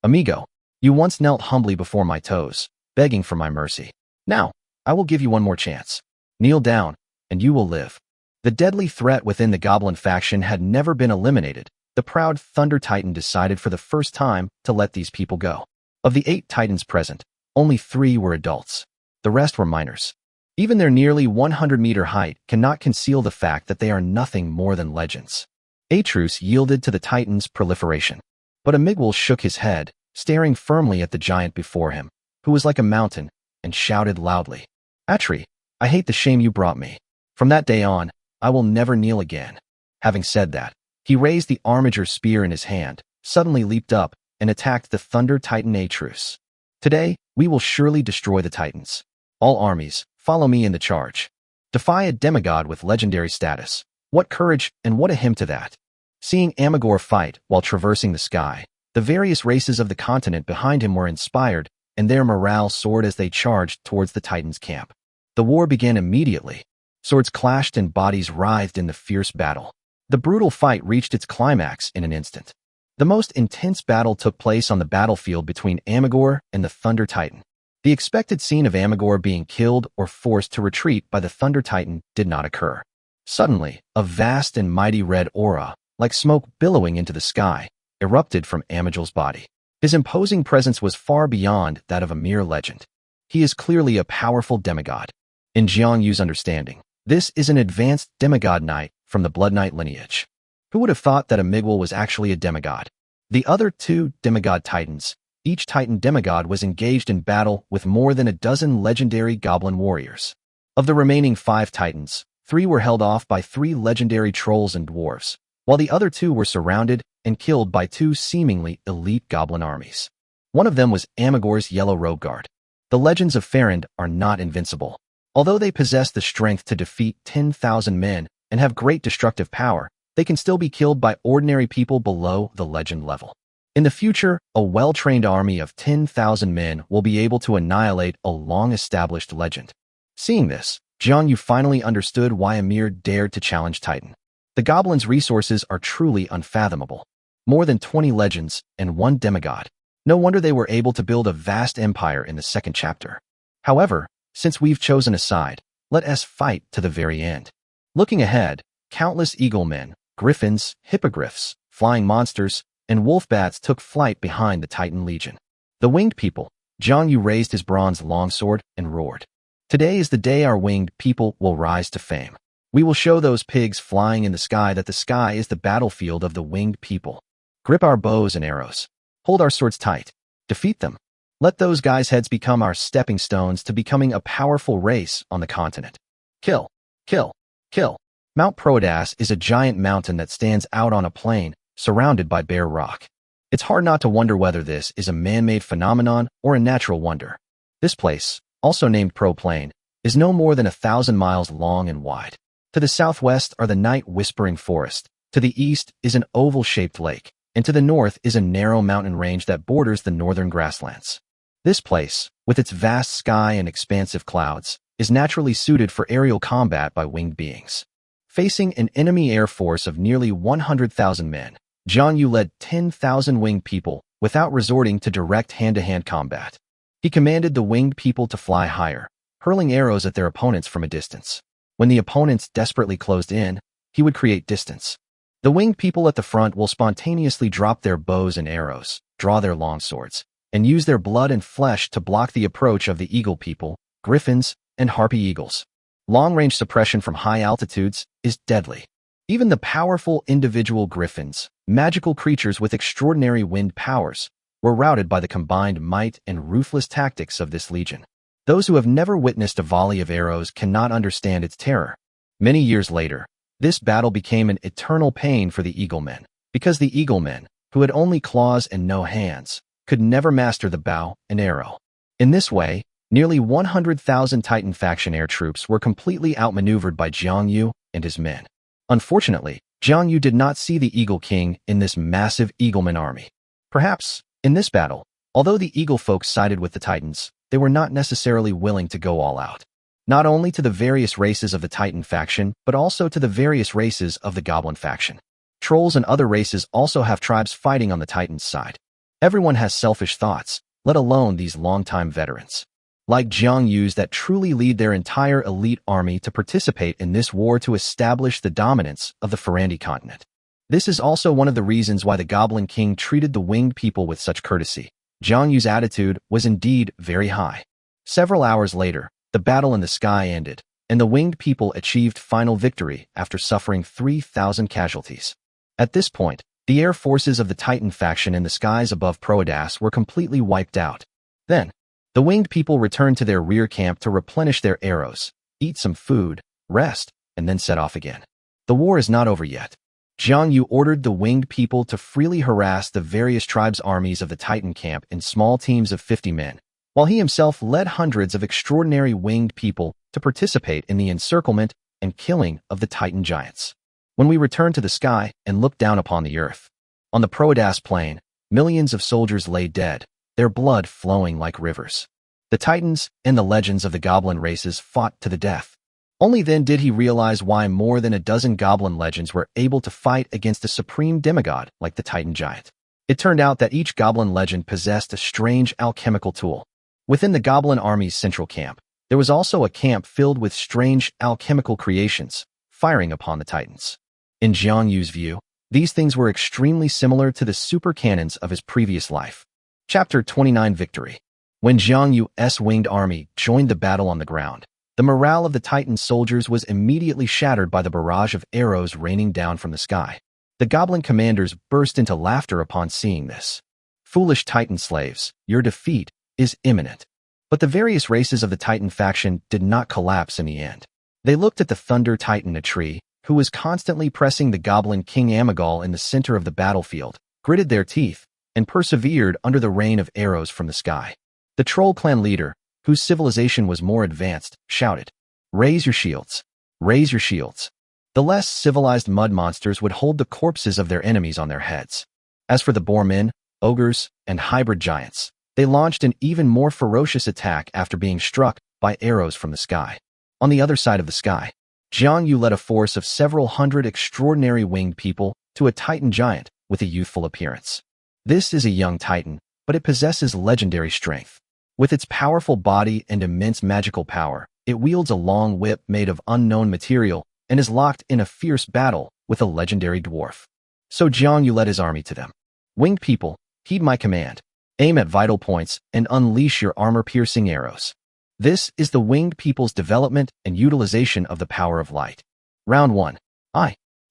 Amigo, you once knelt humbly before my toes, begging for my mercy. Now, I will give you one more chance. Kneel down, and you will live. The deadly threat within the Goblin faction had never been eliminated. The proud Thunder Titan decided for the first time to let these people go. Of the 8 Titans present, only 3 were adults. The rest were minors. Even their nearly 100-meter height cannot conceal the fact that they are nothing more than legends. Atrus yielded to the Titan's proliferation. But Amigwal shook his head, staring firmly at the giant before him, who was like a mountain, and shouted loudly, Atri, I hate the shame you brought me. From that day on, I will never kneel again. Having said that, he raised the armiger spear in his hand, suddenly leaped up, and attacked the Thunder Titan Atrus. Today, we will surely destroy the Titans. All armies, follow me in the charge. Defy a demigod with legendary status. What courage and what a hymn to that. Seeing Amigor fight while traversing the sky, the various races of the continent behind him were inspired, and their morale soared as they charged towards the Titans' camp. The war began immediately. Swords clashed and bodies writhed in the fierce battle. The brutal fight reached its climax in an instant. The most intense battle took place on the battlefield between Amigor and the Thunder Titan. The expected scene of Amigor being killed or forced to retreat by the Thunder Titan did not occur. Suddenly, a vast and mighty red aura, like smoke billowing into the sky, erupted from Amigor's body. His imposing presence was far beyond that of a mere legend. He is clearly a powerful demigod. In Jiang Yu's understanding, this is an advanced demigod knight from the Blood Knight lineage. Who would have thought that Amigwal was actually a demigod? The other 2 demigod titans, each titan demigod was engaged in battle with more than a dozen legendary goblin warriors. Of the remaining 5 titans, 3 were held off by 3 legendary trolls and dwarves, while the other 2 were surrounded and killed by 2 seemingly elite goblin armies. One of them was Amigor's Yellow Robe Guard. The legends of Farand are not invincible. Although they possess the strength to defeat 10,000 men and have great destructive power, they can still be killed by ordinary people below the legend level. In the future, a well-trained army of 10,000 men will be able to annihilate a long-established legend. Seeing this, Jiang Yu finally understood why Amir dared to challenge Titan. The goblins' resources are truly unfathomable. More than 20 legends and 1 demigod. No wonder they were able to build a vast empire in the 2nd chapter. However, since we've chosen a side, let us fight to the very end. Looking ahead, countless eagle men, griffins, hippogriffs, flying monsters, and wolf bats took flight behind the Titan Legion. The winged people, Jiang Yu raised his bronze longsword and roared. Today is the day our winged people will rise to fame. We will show those pigs flying in the sky that the sky is the battlefield of the winged people. Grip our bows and arrows. Hold our swords tight. Defeat them. Let those guys' heads become our stepping stones to becoming a powerful race on the continent. Kill, kill, kill. Mount Prodas is a giant mountain that stands out on a plain, surrounded by bare rock. It's hard not to wonder whether this is a man-made phenomenon or a natural wonder. This place, also named Pro Plain, is no more than 1,000 miles long and wide. To the southwest are the Night Whispering Forest, to the east is an oval-shaped lake, and to the north is a narrow mountain range that borders the northern grasslands. This place, with its vast sky and expansive clouds, is naturally suited for aerial combat by winged beings. Facing an enemy air force of nearly 100,000 men, Jiang Yu led 10,000 winged people without resorting to direct hand-to-hand combat. He commanded the winged people to fly higher, hurling arrows at their opponents from a distance. When the opponents desperately closed in, he would create distance. The winged people at the front will spontaneously drop their bows and arrows, draw their long swords, and use their blood and flesh to block the approach of the eagle people, griffins, and harpy eagles. Long-range suppression from high altitudes is deadly. Even the powerful individual griffins, magical creatures with extraordinary wind powers, were routed by the combined might and ruthless tactics of this legion. Those who have never witnessed a volley of arrows cannot understand its terror. Many years later, this battle became an eternal pain for the Eaglemen, because the Eaglemen, who had only claws and no hands, could never master the bow and arrow. In this way, nearly 100,000 Titan faction air troops were completely outmaneuvered by Jiang Yu and his men. Unfortunately, Jiang Yu did not see the Eagle King in this massive Eagleman army. Perhaps, in this battle, although the Eagle folk sided with the Titans, they were not necessarily willing to go all out. Not only to the various races of the Titan faction, but also to the various races of the Goblin faction. Trolls and other races also have tribes fighting on the Titans' side. Everyone has selfish thoughts, let alone these longtime veterans. Like Jiang Yu's that truly lead their entire elite army to participate in this war to establish the dominance of the Ferandi continent. This is also one of the reasons why the Goblin King treated the winged people with such courtesy. Jiang Yu's attitude was indeed very high. Several hours later, the battle in the sky ended, and the winged people achieved final victory after suffering 3,000 casualties. At this point, the air forces of the Titan faction in the skies above Proedas were completely wiped out. Then, the winged people returned to their rear camp to replenish their arrows, eat some food, rest, and then set off again. The war is not over yet. Jiang Yu ordered the winged people to freely harass the various tribes' armies of the Titan camp in small teams of 50 men, while he himself led hundreds of extraordinary winged people to participate in the encirclement and killing of the Titan giants. When we returned to the sky and looked down upon the earth, on the Proedas plain, millions of soldiers lay dead, their blood flowing like rivers. The Titans and the legends of the goblin races fought to the death. Only then did he realize why more than a dozen goblin legends were able to fight against a supreme demigod like the Titan giant. It turned out that each goblin legend possessed a strange alchemical tool. Within the goblin army's central camp, there was also a camp filled with strange alchemical creations, firing upon the Titans. In Jiang Yu's view, these things were extremely similar to the super cannons of his previous life. Chapter 29 Victory. When Jiang Yu's winged army joined the battle on the ground, the morale of the Titan soldiers was immediately shattered by the barrage of arrows raining down from the sky. The goblin commanders burst into laughter upon seeing this. Foolish Titan slaves, your defeat is imminent. But the various races of the Titan faction did not collapse in the end. They looked at the Thunder Titan a tree, who was constantly pressing the Goblin King Amigal in the center of the battlefield, gritted their teeth, and persevered under the rain of arrows from the sky. The Troll clan leader, whose civilization was more advanced, shouted, "Raise your shields! Raise your shields!" The less civilized mud monsters would hold the corpses of their enemies on their heads. As for the boarmen, ogres, and hybrid giants, they launched an even more ferocious attack after being struck by arrows from the sky. On the other side of the sky, Jiang Yu led a force of several hundred extraordinary winged people to a Titan giant with a youthful appearance. This is a young Titan, but it possesses legendary strength. With its powerful body and immense magical power, it wields a long whip made of unknown material and is locked in a fierce battle with a legendary dwarf. So Jiang Yu led his army to them. Winged people, heed my command. Aim at vital points and unleash your armor-piercing arrows. This is the winged people's development and utilization of the power of light. Round 1.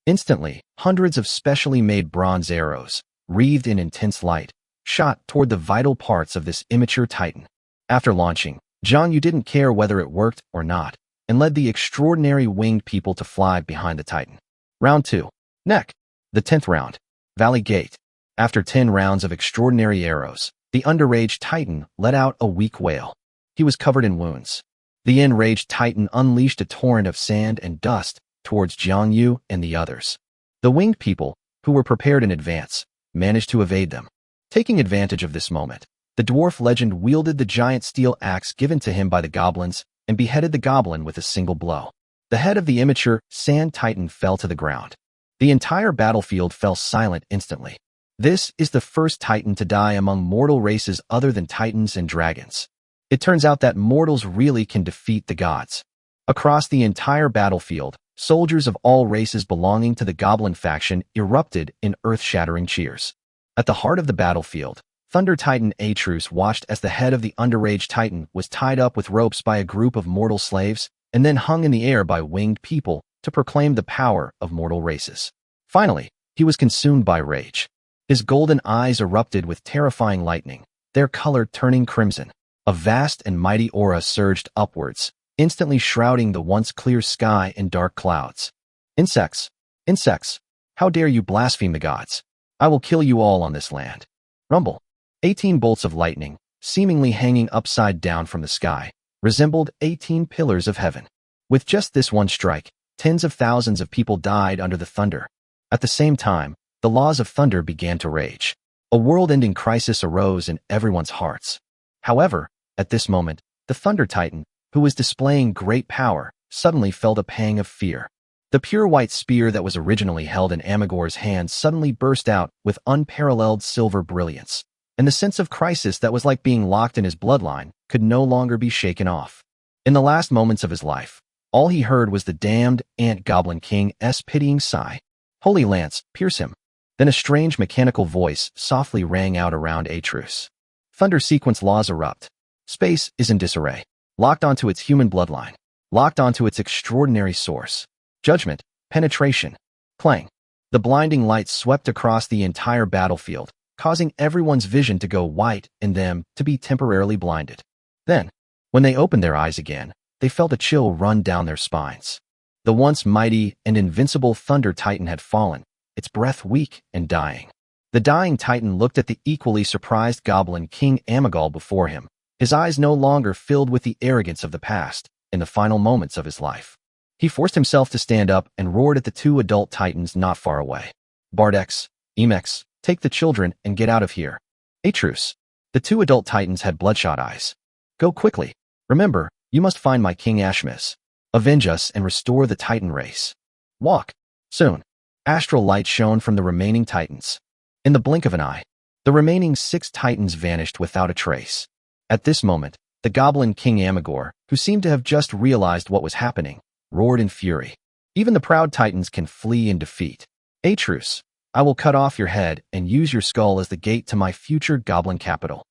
Instantly, hundreds of specially made bronze arrows, wreathed in intense light, shot toward the vital parts of this immature Titan. After launching, Jiang Yu didn't care whether it worked or not, and led the extraordinary winged people to fly behind the Titan. Round 2. Neck. The 10th round. Valley Gate. After 10 rounds of extraordinary arrows, the underaged Titan let out a weak wail. He was covered in wounds. The enraged Titan unleashed a torrent of sand and dust towards Jiang Yu and the others. The winged people, who were prepared in advance, managed to evade them. Taking advantage of this moment, the dwarf legend wielded the giant steel axe given to him by the goblins and beheaded the goblin with a single blow. The head of the immature Sand Titan fell to the ground. The entire battlefield fell silent instantly. This is the first Titan to die among mortal races other than Titans and dragons. It turns out that mortals really can defeat the gods. Across the entire battlefield, soldiers of all races belonging to the Goblin faction erupted in earth-shattering cheers. At the heart of the battlefield, Thunder Titan Atreus watched as the head of the underage Titan was tied up with ropes by a group of mortal slaves and then hung in the air by winged people to proclaim the power of mortal races. Finally, he was consumed by rage. His golden eyes erupted with terrifying lightning, their color turning crimson. A vast and mighty aura surged upwards, instantly shrouding the once clear sky in dark clouds. Insects! Insects! How dare you blaspheme the gods? I will kill you all on this land. Rumble. 18 bolts of lightning, seemingly hanging upside down from the sky, resembled 18 pillars of heaven. With just this one strike, tens of thousands of people died under the thunder. At the same time, the laws of thunder began to rage. A world-ending crisis arose in everyone's hearts. However, at this moment, the Thunder Titan, who was displaying great power, suddenly felt a pang of fear. The pure white spear that was originally held in Amagor's hand suddenly burst out with unparalleled silver brilliance, and the sense of crisis that was like being locked in his bloodline could no longer be shaken off. In the last moments of his life, all he heard was the damned Ant Goblin King's pitying sigh. Holy Lance, pierce him. Then a strange mechanical voice softly rang out around Atreus. Thunder sequence laws erupt. Space is in disarray. Locked onto its human bloodline. Locked onto its extraordinary source. Judgment, penetration, clang. The blinding light swept across the entire battlefield, causing everyone's vision to go white and them to be temporarily blinded. Then, when they opened their eyes again, they felt a chill run down their spines. The once mighty and invincible Thunder Titan had fallen, its breath weak and dying. The dying Titan looked at the equally surprised Goblin King Amagal before him, his eyes no longer filled with the arrogance of the past in the final moments of his life. He forced himself to stand up and roared at the two adult Titans not far away. Bardex, Emex, take the children and get out of here. Atreus. The two adult Titans had bloodshot eyes. Go quickly. Remember, you must find my King Ashmis. Avenge us and restore the Titan race. Walk. Soon. Astral light shone from the remaining Titans. In the blink of an eye, the remaining 6 Titans vanished without a trace. At this moment, the Goblin King Amagor, who seemed to have just realized what was happening, roared in fury. Even the proud Titans can flee in defeat. Atreus, I will cut off your head and use your skull as the gate to my future goblin capital.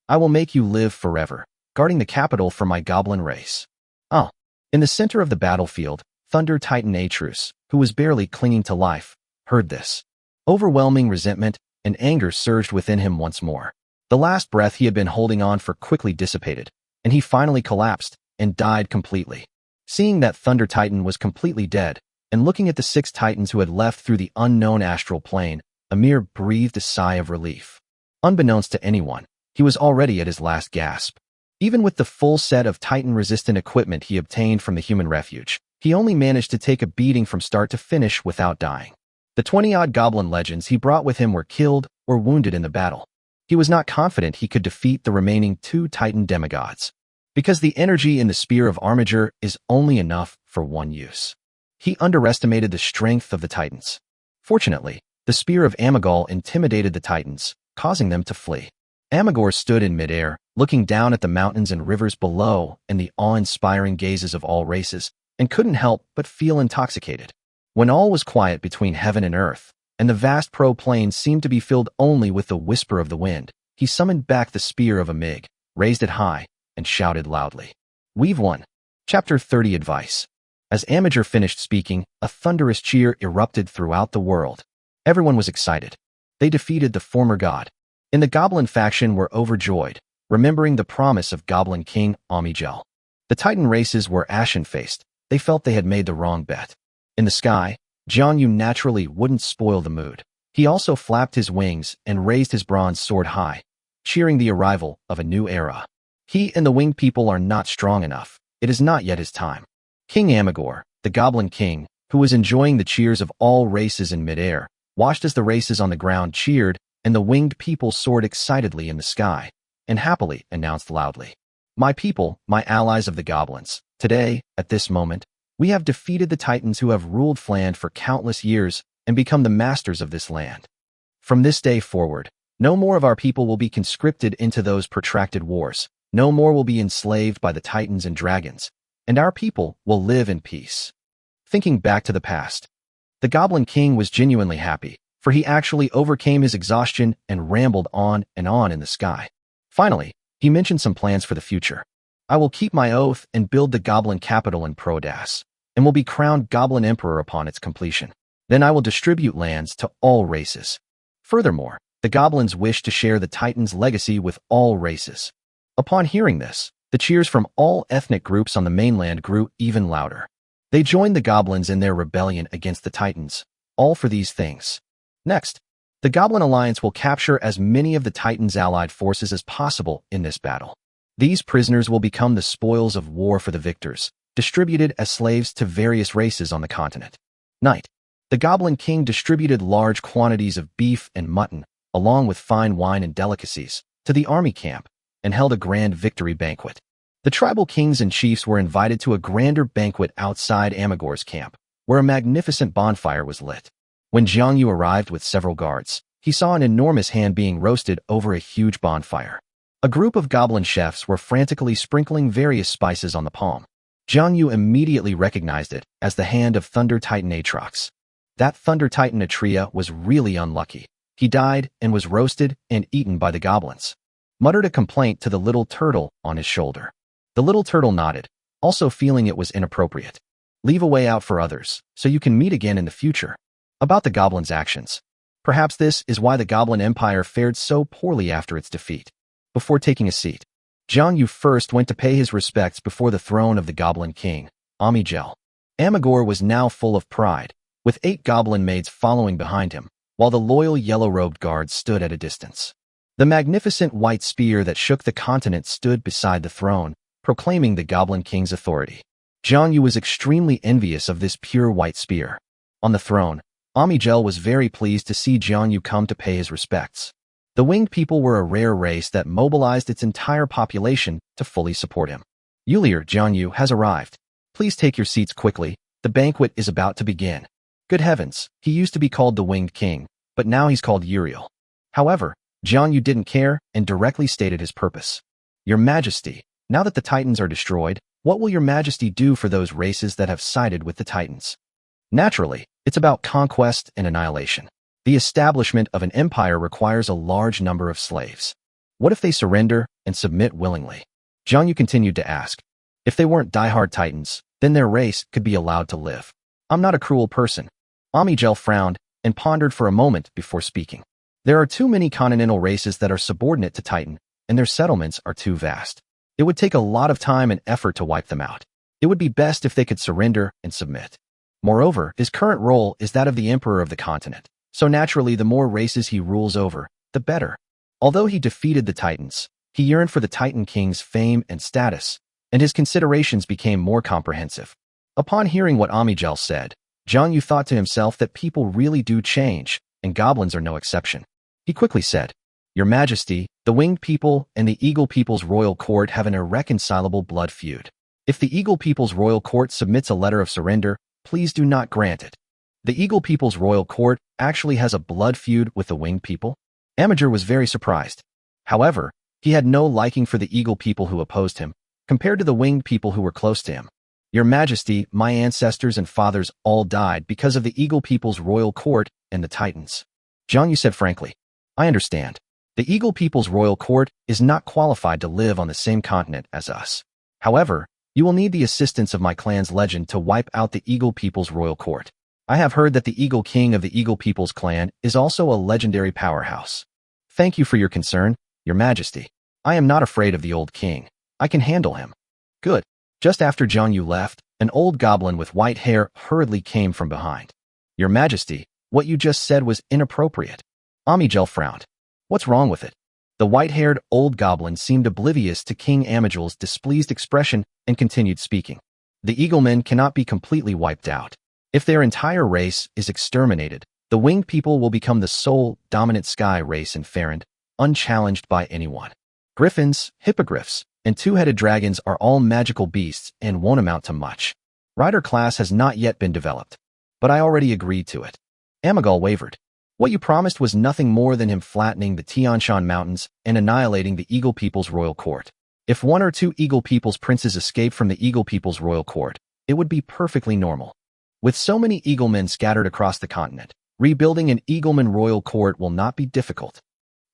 I will make you live forever, guarding the capital for my goblin race. Oh. In the center of the battlefield, Thunder Titan Atreus, who was barely clinging to life, heard this. Overwhelming resentment and anger surged within him once more. The last breath he had been holding on for quickly dissipated, and he finally collapsed and died completely. Seeing that Thunder Titan was completely dead, and looking at the 6 Titans who had left through the unknown astral plane, Amir breathed a sigh of relief. Unbeknownst to anyone, he was already at his last gasp. Even with the full set of Titan-resistant equipment he obtained from the human refuge, he only managed to take a beating from start to finish without dying. The 20-odd goblin legends he brought with him were killed or wounded in the battle. He was not confident he could defeat the remaining 2 Titan demigods, because the energy in the Spear of Armiger is only enough for one use. He underestimated the strength of the Titans. Fortunately, the Spear of Amagal intimidated the Titans, causing them to flee. Amagor stood in midair, looking down at the mountains and rivers below and the awe-inspiring gazes of all races, and couldn't help but feel intoxicated. When all was quiet between heaven and earth, and the vast pro-plain seemed to be filled only with the whisper of the wind, he summoned back the Spear of Amig, raised it high, and shouted loudly. We've won. Chapter 30 Advice. As Amager finished speaking, a thunderous cheer erupted throughout the world. Everyone was excited. They defeated the former god. And the Goblin faction were overjoyed, remembering the promise of Goblin King Amigel. The Titan races were ashen-faced. They felt they had made the wrong bet. In the sky, Jianyu naturally wouldn't spoil the mood. He also flapped his wings and raised his bronze sword high, cheering the arrival of a new era. He and the winged people are not strong enough. It is not yet his time. King Amagor, the Goblin King, who was enjoying the cheers of all races in midair, watched as the races on the ground cheered and the winged people soared excitedly in the sky, and happily announced loudly, My people, my allies of the goblins, today, at this moment, we have defeated the Titans who have ruled Fland for countless years and become the masters of this land. From this day forward, no more of our people will be conscripted into those protracted wars, no more will be enslaved by the Titans and dragons, and our people will live in peace. Thinking back to the past, the Goblin King was genuinely happy. for he actually overcame his exhaustion and rambled on and on in the sky. Finally, he mentioned some plans for the future. I will keep my oath and build the goblin capital in Prodas, and will be crowned Goblin Emperor upon its completion. Then I will distribute lands to all races. Furthermore, the goblins wish to share the Titan's legacy with all races. Upon hearing this, the cheers from all ethnic groups on the mainland grew even louder. They joined the goblins in their rebellion against the Titans, all for these things. Next, the Goblin Alliance will capture as many of the Titans' allied forces as possible in this battle. These prisoners will become the spoils of war for the victors, distributed as slaves to various races on the continent. Night. The Goblin King distributed large quantities of beef and mutton, along with fine wine and delicacies, to the army camp, and held a grand victory banquet. The tribal kings and chiefs were invited to a grander banquet outside Amagor's camp, where a magnificent bonfire was lit. When Jiang Yu arrived with several guards, he saw an enormous hand being roasted over a huge bonfire. A group of goblin chefs were frantically sprinkling various spices on the palm. Jiang Yu immediately recognized it as the hand of Thunder Titan Atrox. That Thunder Titan Atrea was really unlucky. He died and was roasted and eaten by the goblins. Muttered a complaint to the little turtle on his shoulder. The little turtle nodded, also feeling it was inappropriate. Leave a way out for others, so you can meet again in the future. About the goblins' actions. Perhaps this is why the Goblin Empire fared so poorly after its defeat. Before taking a seat, Jiang Yu first went to pay his respects before the throne of the Goblin King, Angelic. Amagor was now full of pride, with 8 goblin maids following behind him, while the loyal yellow-robed guards stood at a distance. The magnificent white spear that shook the continent stood beside the throne, proclaiming the Goblin King's authority. Jiang Yu was extremely envious of this pure white spear. On the throne, Angelic was very pleased to see Jiang Yu come to pay his respects. The winged people were a rare race that mobilized its entire population to fully support him. Yulier, Jiang Yu has arrived. Please take your seats quickly, the banquet is about to begin. Good heavens, he used to be called the Winged King, but now he's called Uriel. However, Jiang Yu didn't care and directly stated his purpose. Your Majesty, now that the Titans are destroyed, what will your Majesty do for those races that have sided with the Titans? Naturally, it's about conquest and annihilation. The establishment of an empire requires a large number of slaves. What if they surrender and submit willingly? Jiang Yu continued to ask. If they weren't diehard Titans, then their race could be allowed to live. I'm not a cruel person. Angelic frowned and pondered for a moment before speaking. There are too many continental races that are subordinate to Titan, and their settlements are too vast. It would take a lot of time and effort to wipe them out. It would be best if they could surrender and submit. Moreover, his current role is that of the emperor of the continent, so naturally the more races he rules over, the better. Although he defeated the Titans, he yearned for the Titan King's fame and status, and his considerations became more comprehensive. Upon hearing what Angelic said, Jiang Yu thought to himself that people really do change, and goblins are no exception. He quickly said, Your Majesty, the Winged People and the Eagle People's royal court have an irreconcilable blood feud. If the Eagle People's royal court submits a letter of surrender, please do not grant it. The Eagle People's royal court actually has a blood feud with the Winged People? Amagor was very surprised. However, he had no liking for the Eagle People who opposed him, compared to the Winged People who were close to him. Your Majesty, my ancestors and fathers all died because of the Eagle People's royal court and the Titans. Jiang Yu said frankly, I understand. The Eagle People's royal court is not qualified to live on the same continent as us. However, you will need the assistance of my clan's legend to wipe out the Eagle People's royal court. I have heard that the Eagle King of the Eagle People's clan is also a legendary powerhouse. Thank you for your concern, Your Majesty. I am not afraid of the old king. I can handle him. Good. Just after Jiang Yu left, an old goblin with white hair hurriedly came from behind. Your Majesty, what you just said was inappropriate. Angelic frowned. What's wrong with it? The white-haired old goblin seemed oblivious to King Amagel's displeased expression and continued speaking. The Eaglemen cannot be completely wiped out. If their entire race is exterminated, the Winged People will become the sole dominant sky race in Farrand, unchallenged by anyone. Griffins, hippogriffs, and two-headed dragons are all magical beasts and won't amount to much. Rider class has not yet been developed, but I already agreed to it. Angelic wavered. What you promised was nothing more than him flattening the Tianshan Mountains and annihilating the Eagle People's royal court. If 1 or 2 Eagle People's princes escape from the Eagle People's royal court, it would be perfectly normal. With so many Eaglemen scattered across the continent, Rebuilding an Eagleman royal court will not be difficult.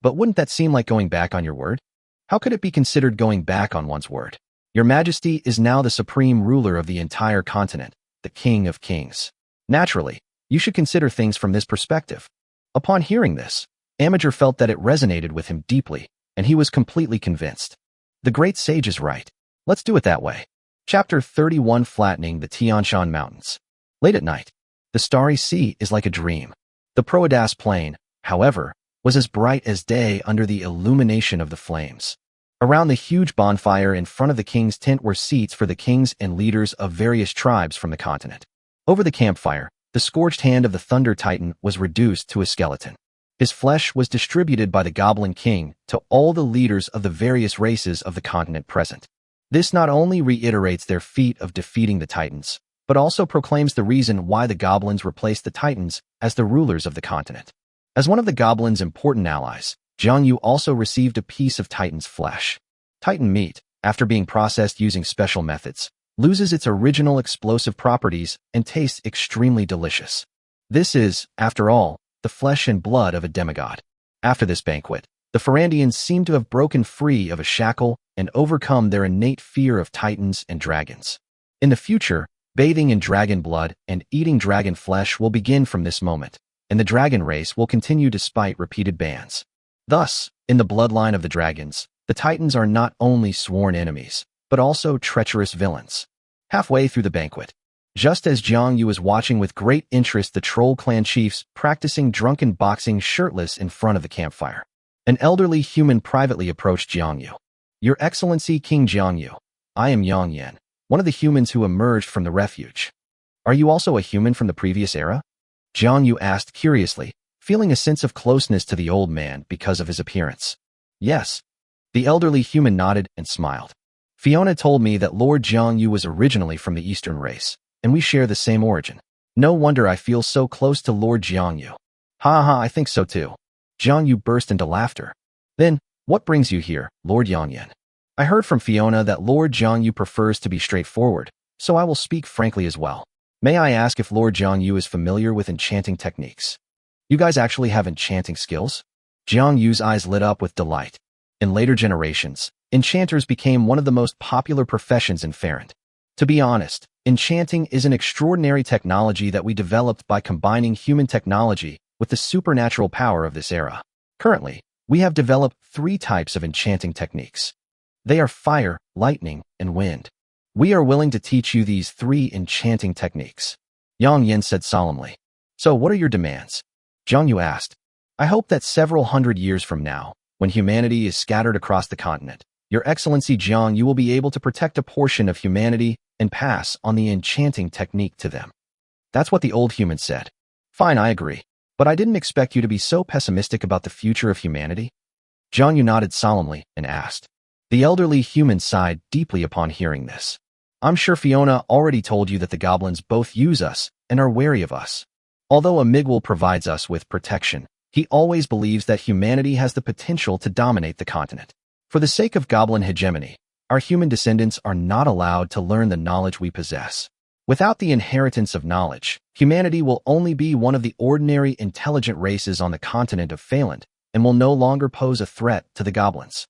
But wouldn't that seem like going back on your word? How could it be considered going back on one's word? Your Majesty is now the supreme ruler of the entire continent, the King of Kings. Naturally, you should consider things from this perspective. Upon hearing this, Amager felt that it resonated with him deeply, and he was completely convinced. The great sage is right. Let's do it that way. Chapter 31: Flattening the Tianshan Mountains. Late at night, the starry sea is like a dream. The Proadas plain, however, was as bright as day under the illumination of the flames. Around the huge bonfire in front of the king's tent were seats for the kings and leaders of various tribes from the continent. Over the campfire, the scorched hand of the Thunder Titan was reduced to a skeleton. His flesh was distributed by the Goblin King to all the leaders of the various races of the continent present. This not only reiterates their feat of defeating the Titans, but also proclaims the reason why the Goblins replaced the Titans as the rulers of the continent. As one of the Goblins' important allies, Jiang Yu also received a piece of Titan's flesh. Titan meat, after being processed using special methods, loses its original explosive properties and tastes extremely delicious. This is, after all, the flesh and blood of a demigod. After this banquet, the Farandians seem to have broken free of a shackle and overcome their innate fear of Titans and dragons. In the future, bathing in dragon blood and eating dragon flesh will begin from this moment, and the dragon race will continue despite repeated bans. Thus, in the bloodline of the dragons, the Titans are not only sworn enemies, but also treacherous villains. Halfway through the banquet, just as Jiang Yu was watching with great interest the Troll clan chiefs practicing drunken boxing shirtless in front of the campfire, an elderly human privately approached Jiang Yu. "Your Excellency King Jiang Yu, I am Yang Yan, one of the humans who emerged from the refuge. Are you also a human from the previous era?" Jiang Yu asked curiously, feeling a sense of closeness to the old man because of his appearance. "Yes." The elderly human nodded and smiled. "Fiona told me that Lord Jiang Yu was originally from the Eastern race, and we share the same origin. No wonder I feel so close to Lord Jiang Yu." "Ha ha, I think so too." Jiang Yu burst into laughter. "Then, what brings you here, Lord Yang Yan?" "I heard from Fiona that Lord Jiang Yu prefers to be straightforward, so I will speak frankly as well. May I ask if Lord Jiang Yu is familiar with enchanting techniques?" "You guys actually have enchanting skills?" Jiang Yu's eyes lit up with delight. In later generations, enchanters became one of the most popular professions in Farand. To be honest, enchanting is an extraordinary technology that we developed by combining human technology with the supernatural power of this era. Currently, we have developed 3 types of enchanting techniques. They are fire, lightning, and wind. We are willing to teach you these 3 enchanting techniques," Yang Yan said solemnly. "So what are your demands?" Jiang Yu asked. "I hope that several hundred years from now, when humanity is scattered across the continent, Your Excellency Jiang Yu will be able to protect a portion of humanity and pass on the enchanting technique to them." That's what the old human said. "Fine, I agree. But I didn't expect you to be so pessimistic about the future of humanity." Jiang Yu nodded solemnly and asked. The elderly human sighed deeply upon hearing this. "I'm sure Fiona already told you that the goblins both use us and are wary of us. Although a Miguel provides us with protection, he always believes that humanity has the potential to dominate the continent. For the sake of goblin hegemony, our human descendants are not allowed to learn the knowledge we possess. Without the inheritance of knowledge, humanity will only be one of the ordinary intelligent races on the continent of Phaland and will no longer pose a threat to the goblins."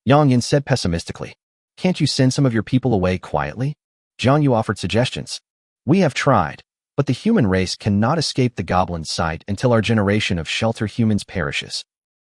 Yang Yan said pessimistically. "Can't you send some of your people away quietly?" Jiang Yu offered suggestions. "We have tried, but the human race cannot escape the goblin sight until our generation of shelter humans perishes."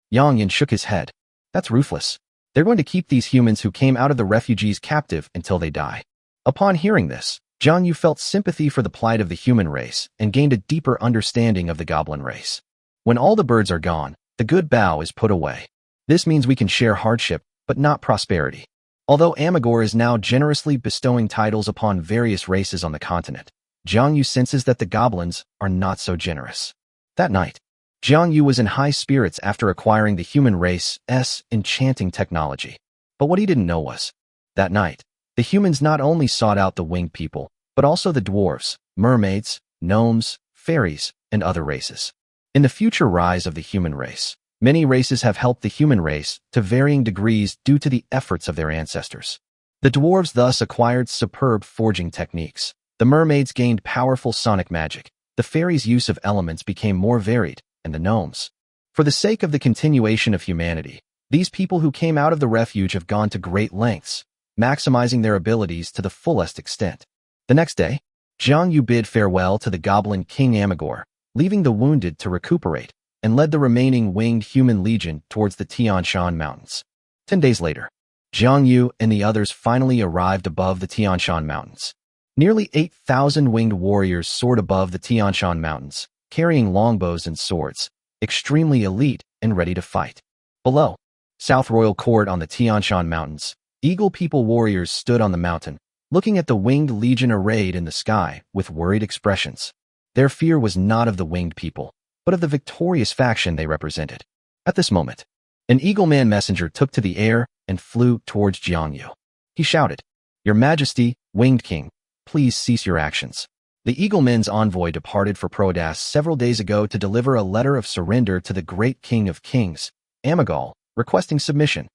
Yang Yan shook his head. "That's ruthless. They're going to keep these humans who came out of the refugees captive until they die." Upon hearing this, Jiang Yu felt sympathy for the plight of the human race and gained a deeper understanding of the goblin race. When all the birds are gone, the good bough is put away. This means we can share hardship, but not prosperity. Although Amagor is now generously bestowing titles upon various races on the continent, Jiang Yu senses that the goblins are not so generous. That night, Jiang Yu was in high spirits after acquiring the human race's enchanting technology. But what he didn't know was, that night, the humans not only sought out the winged people, but also the dwarves, mermaids, gnomes, fairies, and other races. In the future rise of the human race, many races have helped the human race to varying degrees due to the efforts of their ancestors. The dwarves thus acquired superb forging techniques. The mermaids gained powerful sonic magic, the fairies' use of elements became more varied, and the gnomes. For the sake of the continuation of humanity, these people who came out of the refuge have gone to great lengths, maximizing their abilities to the fullest extent. The next day, Jiang Yu bid farewell to the Goblin King Amagor, leaving the wounded to recuperate, and led the remaining winged human legion towards the Tian Shan Mountains. 10 days later, Jiang Yu and the others finally arrived above the Tian Shan Mountains. Nearly 8,000 winged warriors soared above the Tian Shan Mountains, carrying longbows and swords, extremely elite and ready to fight. Below, South Royal Court on the Tian Shan Mountains, Eagle People warriors stood on the mountain, looking at the winged legion arrayed in the sky with worried expressions. Their fear was not of the winged people, but of the victorious faction they represented. At this moment, an Eagleman messenger took to the air and flew towards Jiang Yu. He shouted, "Your Majesty, Winged King, please cease your actions." The Eagleman's envoy departed for Prodas several days ago to deliver a letter of surrender to the great King of Kings, Amagal, requesting submission.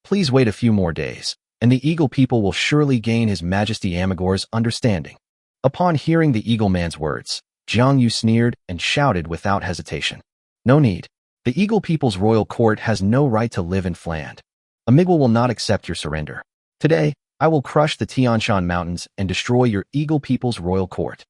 Please wait a few more days, and the Eagle people will surely gain His Majesty Amagor's understanding. Upon hearing the Eagleman's words, Jiang Yu sneered and shouted without hesitation, "No need. The Eagle people's royal court has no right to live in Fland. Amigwal will not accept your surrender. Today, I will crush the Tian Shan Mountains and destroy your Eagle people's royal court."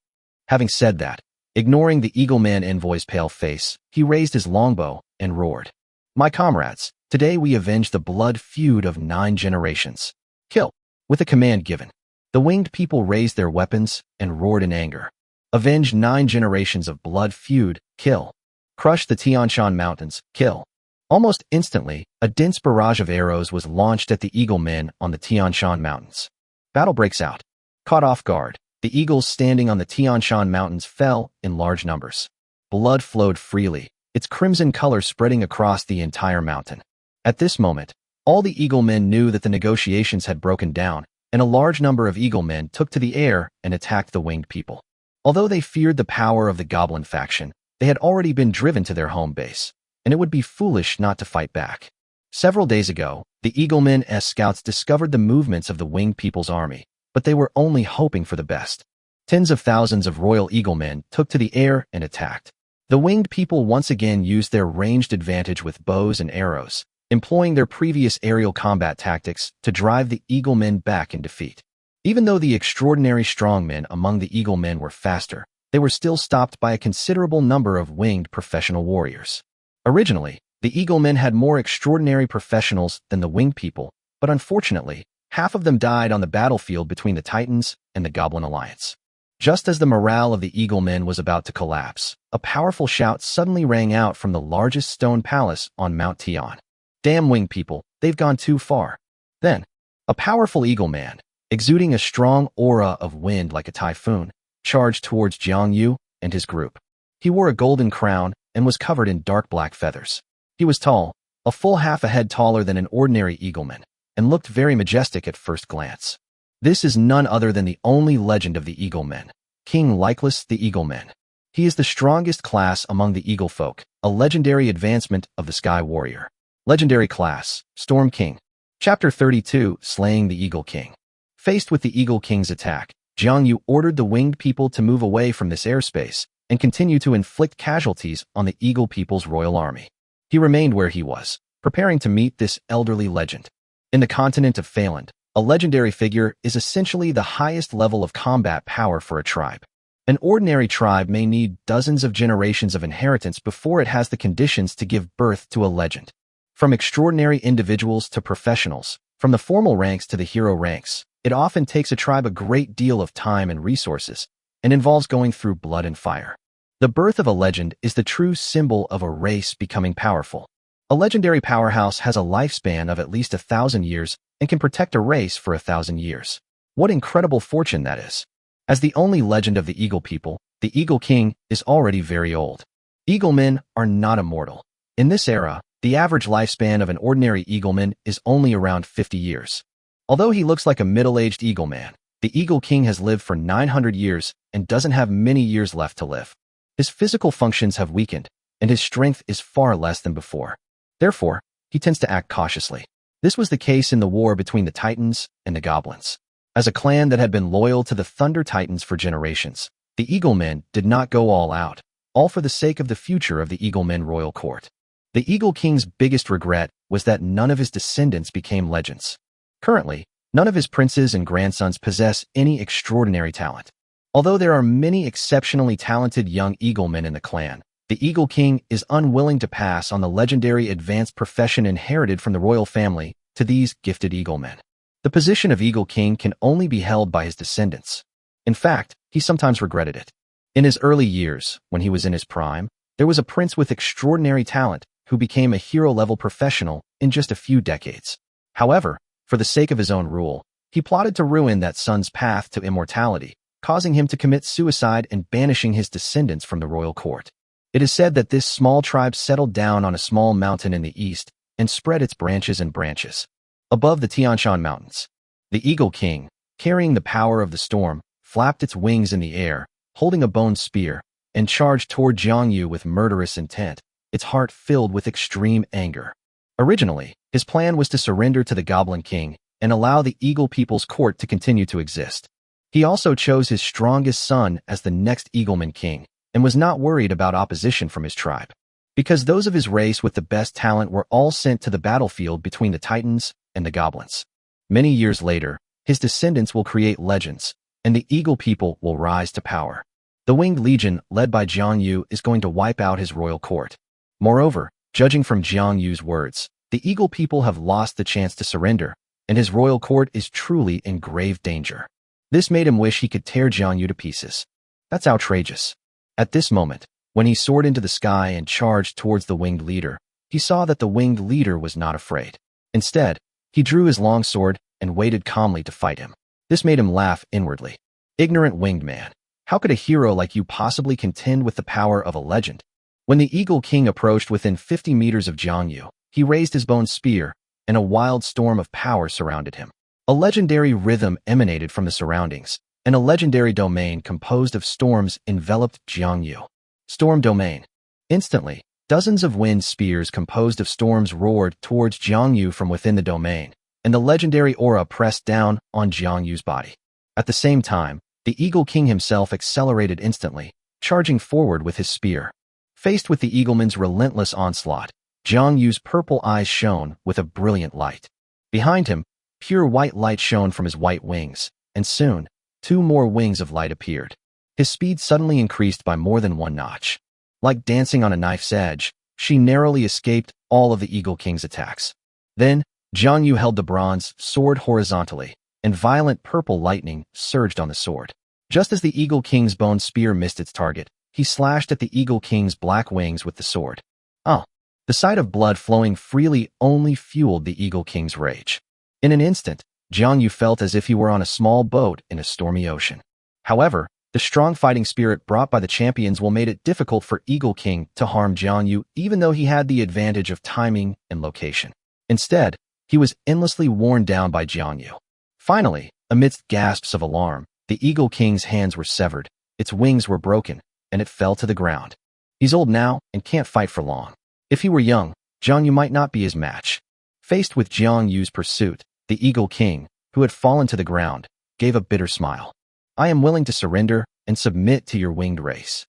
Having said that, ignoring the Eagleman envoy's pale face, he raised his longbow and roared, "My comrades, today we avenge the blood feud of 9 generations. Kill!" With a command given, the winged people raised their weapons and roared in anger. Avenge 9 generations of blood feud, kill. Crush the Tian Shan Mountains, kill. Almost instantly, a dense barrage of arrows was launched at the Eaglemen on the Tian Shan Mountains. Battle breaks out. Caught off guard, the eagles standing on the Tian Shan Mountains fell in large numbers. Blood flowed freely, its crimson color spreading across the entire mountain. At this moment, all the Eaglemen knew that the negotiations had broken down, and a large number of Eaglemen took to the air and attacked the winged people. Although they feared the power of the Goblin faction, they had already been driven to their home base, and it would be foolish not to fight back. Several days ago, the Eaglemen's scouts discovered the movements of the winged people's army, but they were only hoping for the best. Tens of thousands of royal Eaglemen took to the air and attacked. The winged people once again used their ranged advantage with bows and arrows, employing their previous aerial combat tactics to drive the Eaglemen back in defeat. Even though the extraordinary strongmen among the Eaglemen were faster, they were still stopped by a considerable number of winged professional warriors. Originally, the Eaglemen had more extraordinary professionals than the winged people, but unfortunately, half of them died on the battlefield between the Titans and the Goblin Alliance. Just as the morale of the Eaglemen was about to collapse, a powerful shout suddenly rang out from the largest stone palace on Mount Tian. "Damn winged people, they've gone too far." Then, a powerful Eagleman, exuding a strong aura of wind like a typhoon, charged towards Jiang Yu and his group. He wore a golden crown and was covered in dark black feathers. He was tall, a full half a head taller than an ordinary Eagleman, and looked very majestic at first glance. This is none other than the only legend of the Eaglemen, King Lyclus the Eagleman. He is the strongest class among the Eagle folk, a legendary advancement of the Sky Warrior. Legendary class, Storm King. Chapter 32, Slaying the Eagle King. Faced with the Eagle King's attack, Jiang Yu ordered the winged people to move away from this airspace and continue to inflict casualties on the Eagle people's royal army. He remained where he was, preparing to meet this elderly legend. In the continent of Phaland, a legendary figure is essentially the highest level of combat power for a tribe. An ordinary tribe may need dozens of generations of inheritance before it has the conditions to give birth to a legend. From extraordinary individuals to professionals, from the formal ranks to the hero ranks, it often takes a tribe a great deal of time and resources, and involves going through blood and fire. The birth of a legend is the true symbol of a race becoming powerful. A legendary powerhouse has a lifespan of at least 1,000 years and can protect a race for 1,000 years. What incredible fortune that is. As the only legend of the Eagle people, the Eagle King is already very old. Eaglemen are not immortal. In this era, the average lifespan of an ordinary Eagleman is only around 50 years. Although he looks like a middle-aged Eagleman, the Eagle King has lived for 900 years and doesn't have many years left to live. His physical functions have weakened, and his strength is far less than before. Therefore, he tends to act cautiously. This was the case in the war between the Titans and the Goblins. As a clan that had been loyal to the Thunder Titans for generations, The Eaglemen did not go all out, all for the sake of the future of the Eaglemen royal court. The Eagle King's biggest regret was that none of his descendants became legends. Currently, none of his princes and grandsons possess any extraordinary talent. Although there are many exceptionally talented young Eaglemen in the clan, the Eagle King is unwilling to pass on the legendary advanced profession inherited from the royal family to these gifted Eaglemen. The position of Eagle King can only be held by his descendants. In fact, he sometimes regretted it. In his early years, when he was in his prime, there was a prince with extraordinary talent who became a hero-level professional in just a few decades. However, for the sake of his own rule, he plotted to ruin that son's path to immortality, causing him to commit suicide and banishing his descendants from the royal court. It is said that this small tribe settled down on a small mountain in the east and spread its branches and branches. Above the Tian Shan Mountains, the Eagle King, carrying the power of the storm, flapped its wings in the air, holding a bone spear, and charged toward Jiang Yu with murderous intent, its heart filled with extreme anger. Originally, his plan was to surrender to the Goblin King and allow the Eagle People's court to continue to exist. He also chose his strongest son as the next Eagleman King and was not worried about opposition from his tribe, because those of his race with the best talent were all sent to the battlefield between the Titans and the Goblins. Many years later, his descendants will create legends, and the Eagle people will rise to power. The Winged Legion, led by Jiang Yu, is going to wipe out his royal court. Moreover, judging from Jiang Yu's words, the Eagle people have lost the chance to surrender, and his royal court is truly in grave danger. This made him wish he could tear Jiang Yu to pieces. That's outrageous. At this moment, when he soared into the sky and charged towards the winged leader, he saw that the winged leader was not afraid. Instead, he drew his long sword and waited calmly to fight him. This made him laugh inwardly. Ignorant winged man, how could a hero like you possibly contend with the power of a legend? When the Eagle King approached within 50 meters of Jiang Yu, he raised his bone spear, and a wild storm of power surrounded him. A legendary rhythm emanated from the surroundings, and a legendary domain composed of storms enveloped Jiang Yu. Storm Domain. Instantly, dozens of wind spears composed of storms roared towards Jiang Yu from within the domain, and the legendary aura pressed down on Jiang Yu's body. At the same time, the Eagle King himself accelerated instantly, charging forward with his spear. Faced with the Eagleman's relentless onslaught, Jiang Yu's purple eyes shone with a brilliant light. Behind him, pure white light shone from his white wings, and soon, 2 more wings of light appeared. His speed suddenly increased by more than 1 notch. Like dancing on a knife's edge, she narrowly escaped all of the Eagle King's attacks. Then, Jiang Yu held the bronze sword horizontally, and violent purple lightning surged on the sword. Just as the Eagle King's bone spear missed its target, he slashed at the Eagle King's black wings with the sword. Oh! The sight of blood flowing freely only fueled the Eagle King's rage. In an instant, Jiang Yu felt as if he were on a small boat in a stormy ocean. However, the strong fighting spirit brought by the champions made it difficult for Eagle King to harm Jiang Yu, even though he had the advantage of timing and location. Instead, he was endlessly worn down by Jiang Yu. Finally, amidst gasps of alarm, the Eagle King's hands were severed, its wings were broken, and it fell to the ground. He's old now and can't fight for long. If he were young, Jiang Yu might not be his match. Faced with Jiang Yu's pursuit, the Eagle King, who had fallen to the ground, gave a bitter smile. I am willing to surrender and submit to your winged race.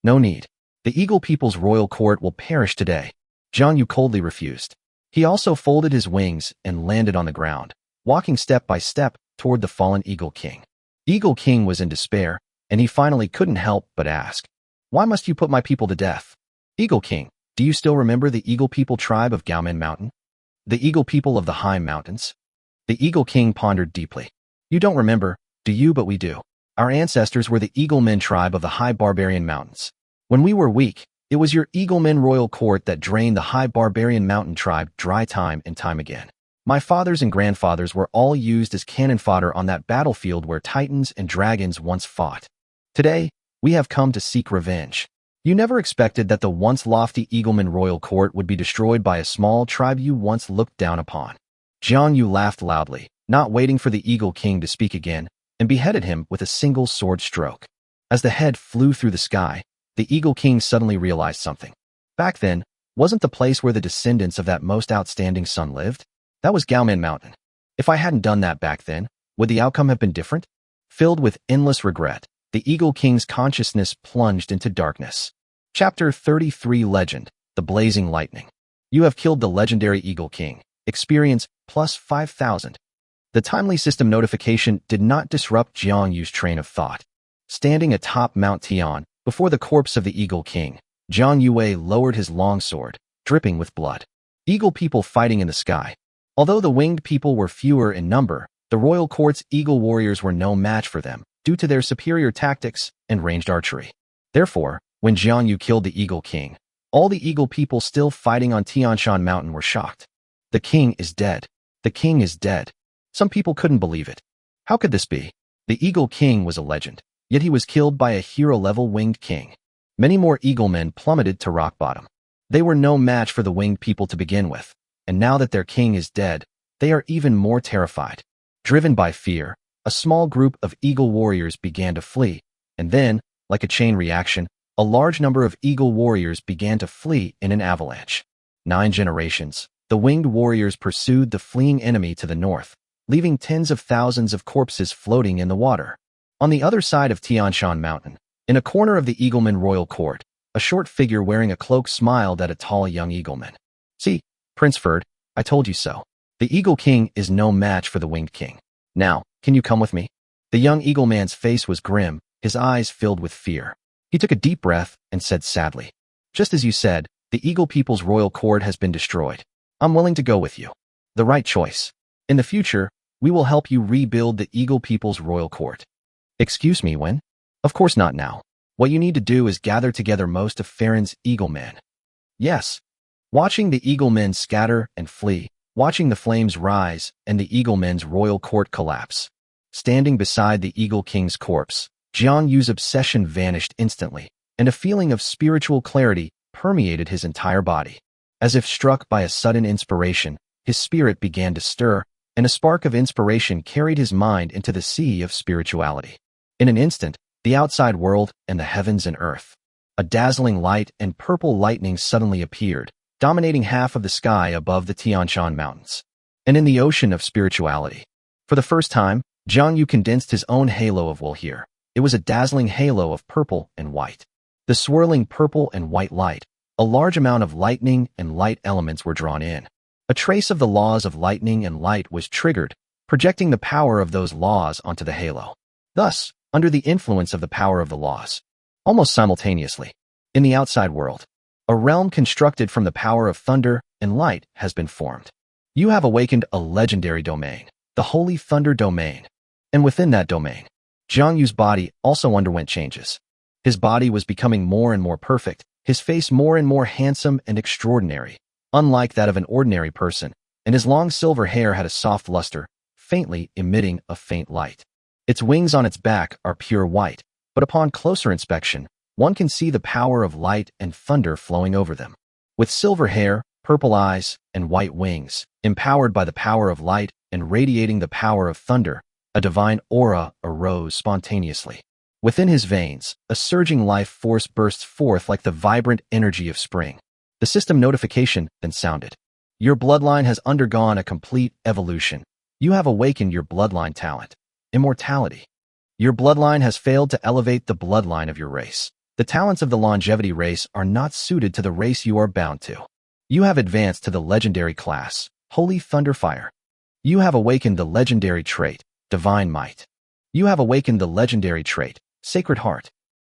No need. The Eagle people's royal court will perish today. Jiang Yu coldly refused. He also folded his wings and landed on the ground, walking step by step toward the fallen Eagle King. Eagle King was in despair, and he finally couldn't help but ask, "Why must you put my people to death?" Eagle King, do you still remember the Eagle people tribe of Gaomen Mountain? The Eagle people of the High Mountains? The Eagle King pondered deeply. You don't remember, do you? But we do. Our ancestors were the Eaglemen tribe of the High Barbarian Mountains. When we were weak, it was your Eaglemen royal court that drained the High Barbarian Mountain tribe dry time and time again. My fathers and grandfathers were all used as cannon fodder on that battlefield where titans and dragons once fought. Today, we have come to seek revenge. You never expected that the once lofty Eagleman royal court would be destroyed by a small tribe you once looked down upon. Jiang Yu laughed loudly, not waiting for the Eagle King to speak again, and beheaded him with a single sword stroke. As the head flew through the sky, the Eagle King suddenly realized something. Back then, wasn't the place where the descendants of that most outstanding son lived? That was Gaomen Mountain. If I hadn't done that back then, would the outcome have been different? Filled with endless regret, the Eagle King's consciousness plunged into darkness. Chapter 33 Legend, The Blazing Lightning. You have killed the legendary Eagle King. Experience plus 5,000. The timely system notification did not disrupt Jiang Yu's train of thought. Standing atop Mount Tian, before the corpse of the Eagle King, Jiang Yue lowered his longsword, dripping with blood. Eagle people fighting in the sky. Although the winged people were fewer in number, the royal court's eagle warriors were no match for them due to their superior tactics and ranged archery. Therefore, when Jiang Yu killed the Eagle King, all the eagle people still fighting on Tianshan Mountain were shocked. The king is dead. The king is dead. Some people couldn't believe it. How could this be? The Eagle King was a legend, yet he was killed by a hero-level winged king. Many more eagle men plummeted to rock bottom. They were no match for the winged people to begin with, and now that their king is dead, they are even more terrified. Driven by fear, a small group of eagle warriors began to flee, and then, like a chain reaction, a large number of eagle warriors began to flee in an avalanche. 9 generations, the winged warriors pursued the fleeing enemy to the north, leaving tens of thousands of corpses floating in the water. On the other side of Tianshan Mountain, in a corner of the Eagleman royal court, a short figure wearing a cloak smiled at a tall young eagleman. See, Prince Ferd, I told you so. The Eagle King is no match for the winged king. Now, can you come with me? The young eagleman's face was grim, his eyes filled with fear. He took a deep breath and said sadly, just as you said, the eagle people's royal court has been destroyed. I'm willing to go with you. The right choice. In the future, we will help you rebuild the eagle people's royal court. Excuse me, when? Of course not now. What you need to do is gather together most of Farron's eaglemen. Yes. Watching the eaglemen scatter and flee, watching the flames rise and the eaglemen's royal court collapse. Standing beside the Eagle King's corpse, Jiang Yu's obsession vanished instantly, and a feeling of spiritual clarity permeated his entire body. As if struck by a sudden inspiration, his spirit began to stir, and a spark of inspiration carried his mind into the sea of spirituality. In an instant, the outside world and the heavens and earth. A dazzling light and purple lightning suddenly appeared, dominating half of the sky above the Tianshan Mountains. And in the ocean of spirituality. For the first time, Jiang Yu condensed his own halo of will here. It was a dazzling halo of purple and white. The swirling purple and white light, a large amount of lightning and light elements were drawn in. A trace of the laws of lightning and light was triggered, projecting the power of those laws onto the halo. Thus, under the influence of the power of the laws, almost simultaneously, in the outside world, a realm constructed from the power of thunder and light has been formed. You have awakened a legendary domain, the Holy Thunder Domain. And within that domain, Jiang Yu's body also underwent changes. His body was becoming more and more perfect, his face more and more handsome and extraordinary, unlike that of an ordinary person, and his long silver hair had a soft luster, faintly emitting a faint light. Its wings on its back are pure white, but upon closer inspection, one can see the power of light and thunder flowing over them. With silver hair, purple eyes, and white wings, empowered by the power of light and radiating the power of thunder, a divine aura arose spontaneously. Within his veins, a surging life force bursts forth like the vibrant energy of spring. The system notification then sounded. Your bloodline has undergone a complete evolution. You have awakened your bloodline talent, immortality. Your bloodline has failed to elevate the bloodline of your race. The talents of the longevity race are not suited to the race you are bound to. You have advanced to the legendary class, Holy Thunderfire. You have awakened the legendary trait, Divine Might. You have awakened the legendary trait, Sacred Heart.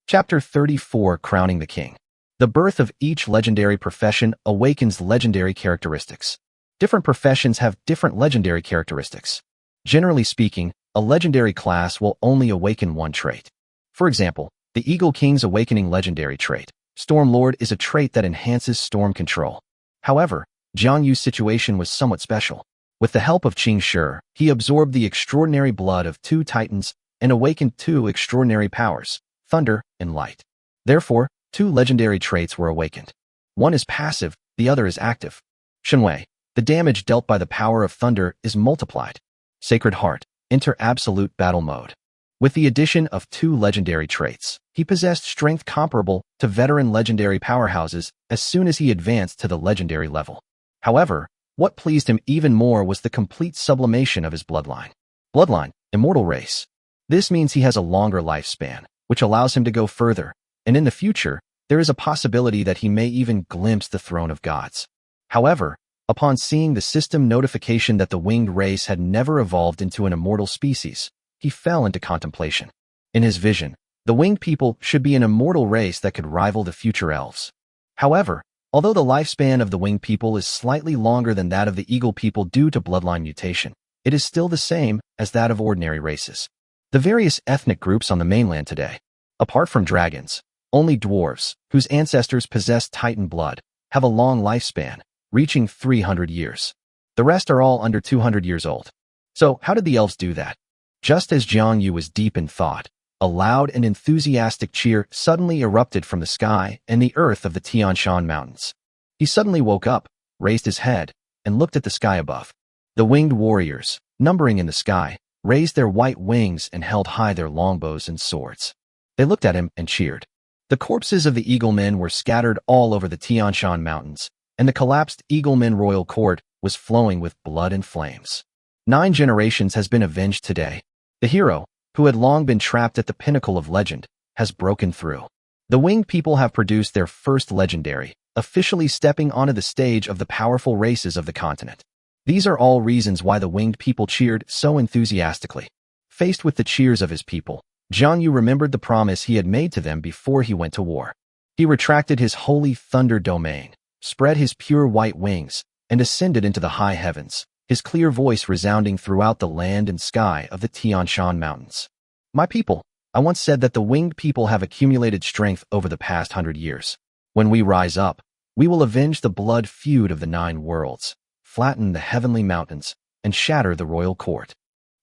Chapter 34 Crowning the King. The birth of each legendary profession awakens legendary characteristics. Different professions have different legendary characteristics. Generally speaking, a legendary class will only awaken one trait. For example, the Eagle King's awakening legendary trait, Storm Lord, is a trait that enhances storm control. However, Jiang Yu's situation was somewhat special. With the help of Qing Shi, he absorbed the extraordinary blood of 2 titans and awakened 2 extraordinary powers, thunder and light. Therefore, 2 legendary traits were awakened. One is passive, the other is active. Shenwei, the damage dealt by the power of thunder is multiplied. Sacred Heart, enter absolute battle mode. With the addition of 2 legendary traits, he possessed strength comparable to veteran legendary powerhouses as soon as he advanced to the legendary level. However, what pleased him even more was the complete sublimation of his bloodline. Bloodline, immortal race. This means he has a longer lifespan, which allows him to go further, and in the future, there is a possibility that he may even glimpse the throne of gods. However, upon seeing the system notification that the winged race had never evolved into an immortal species, he fell into contemplation. In his vision, the winged people should be an immortal race that could rival the future elves. However, although the lifespan of the winged people is slightly longer than that of the eagle people due to bloodline mutation, it is still the same as that of ordinary races. The various ethnic groups on the mainland today, apart from dragons, only dwarves, whose ancestors possess Titan blood, have a long lifespan, reaching 300 years. The rest are all under 200 years old. So how did the elves do that? Just as Jiang Yu was deep in thought, a loud and enthusiastic cheer suddenly erupted from the sky and the earth of the Tian Shan Mountains. He suddenly woke up, raised his head, and looked at the sky above. The winged warriors, numbering in the sky, raised their white wings and held high their longbows and swords. They looked at him and cheered. The corpses of the Eagle Men were scattered all over the Tian Shan Mountains, and the collapsed Eagle Men royal court was flowing with blood and flames. 9 generations has been avenged today. The hero, who had long been trapped at the pinnacle of legend, has broken through. The winged people have produced their first legendary, officially stepping onto the stage of the powerful races of the continent. These are all reasons why the winged people cheered so enthusiastically. Faced with the cheers of his people, Jiang Yu remembered the promise he had made to them before he went to war. He retracted his holy thunder domain, spread his pure white wings, and ascended into the high heavens, his clear voice resounding throughout the land and sky of the Tian Shan Mountains. My people, I once said that the winged people have accumulated strength over the past 100 years. When we rise up, we will avenge the blood feud of the 9 worlds, flatten the heavenly mountains, and shatter the royal court.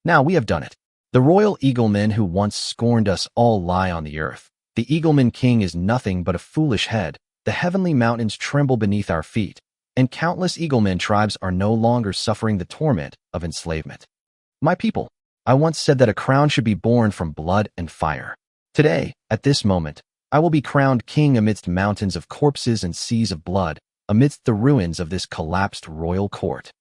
Now we have done it. The royal eaglemen who once scorned us all lie on the earth. The eagleman king is nothing but a foolish head. The heavenly mountains tremble beneath our feet, and countless eaglemen tribes are no longer suffering the torment of enslavement. My people, I once said that a crown should be born from blood and fire. Today, at this moment, I will be crowned king amidst mountains of corpses and seas of blood, amidst the ruins of this collapsed royal court.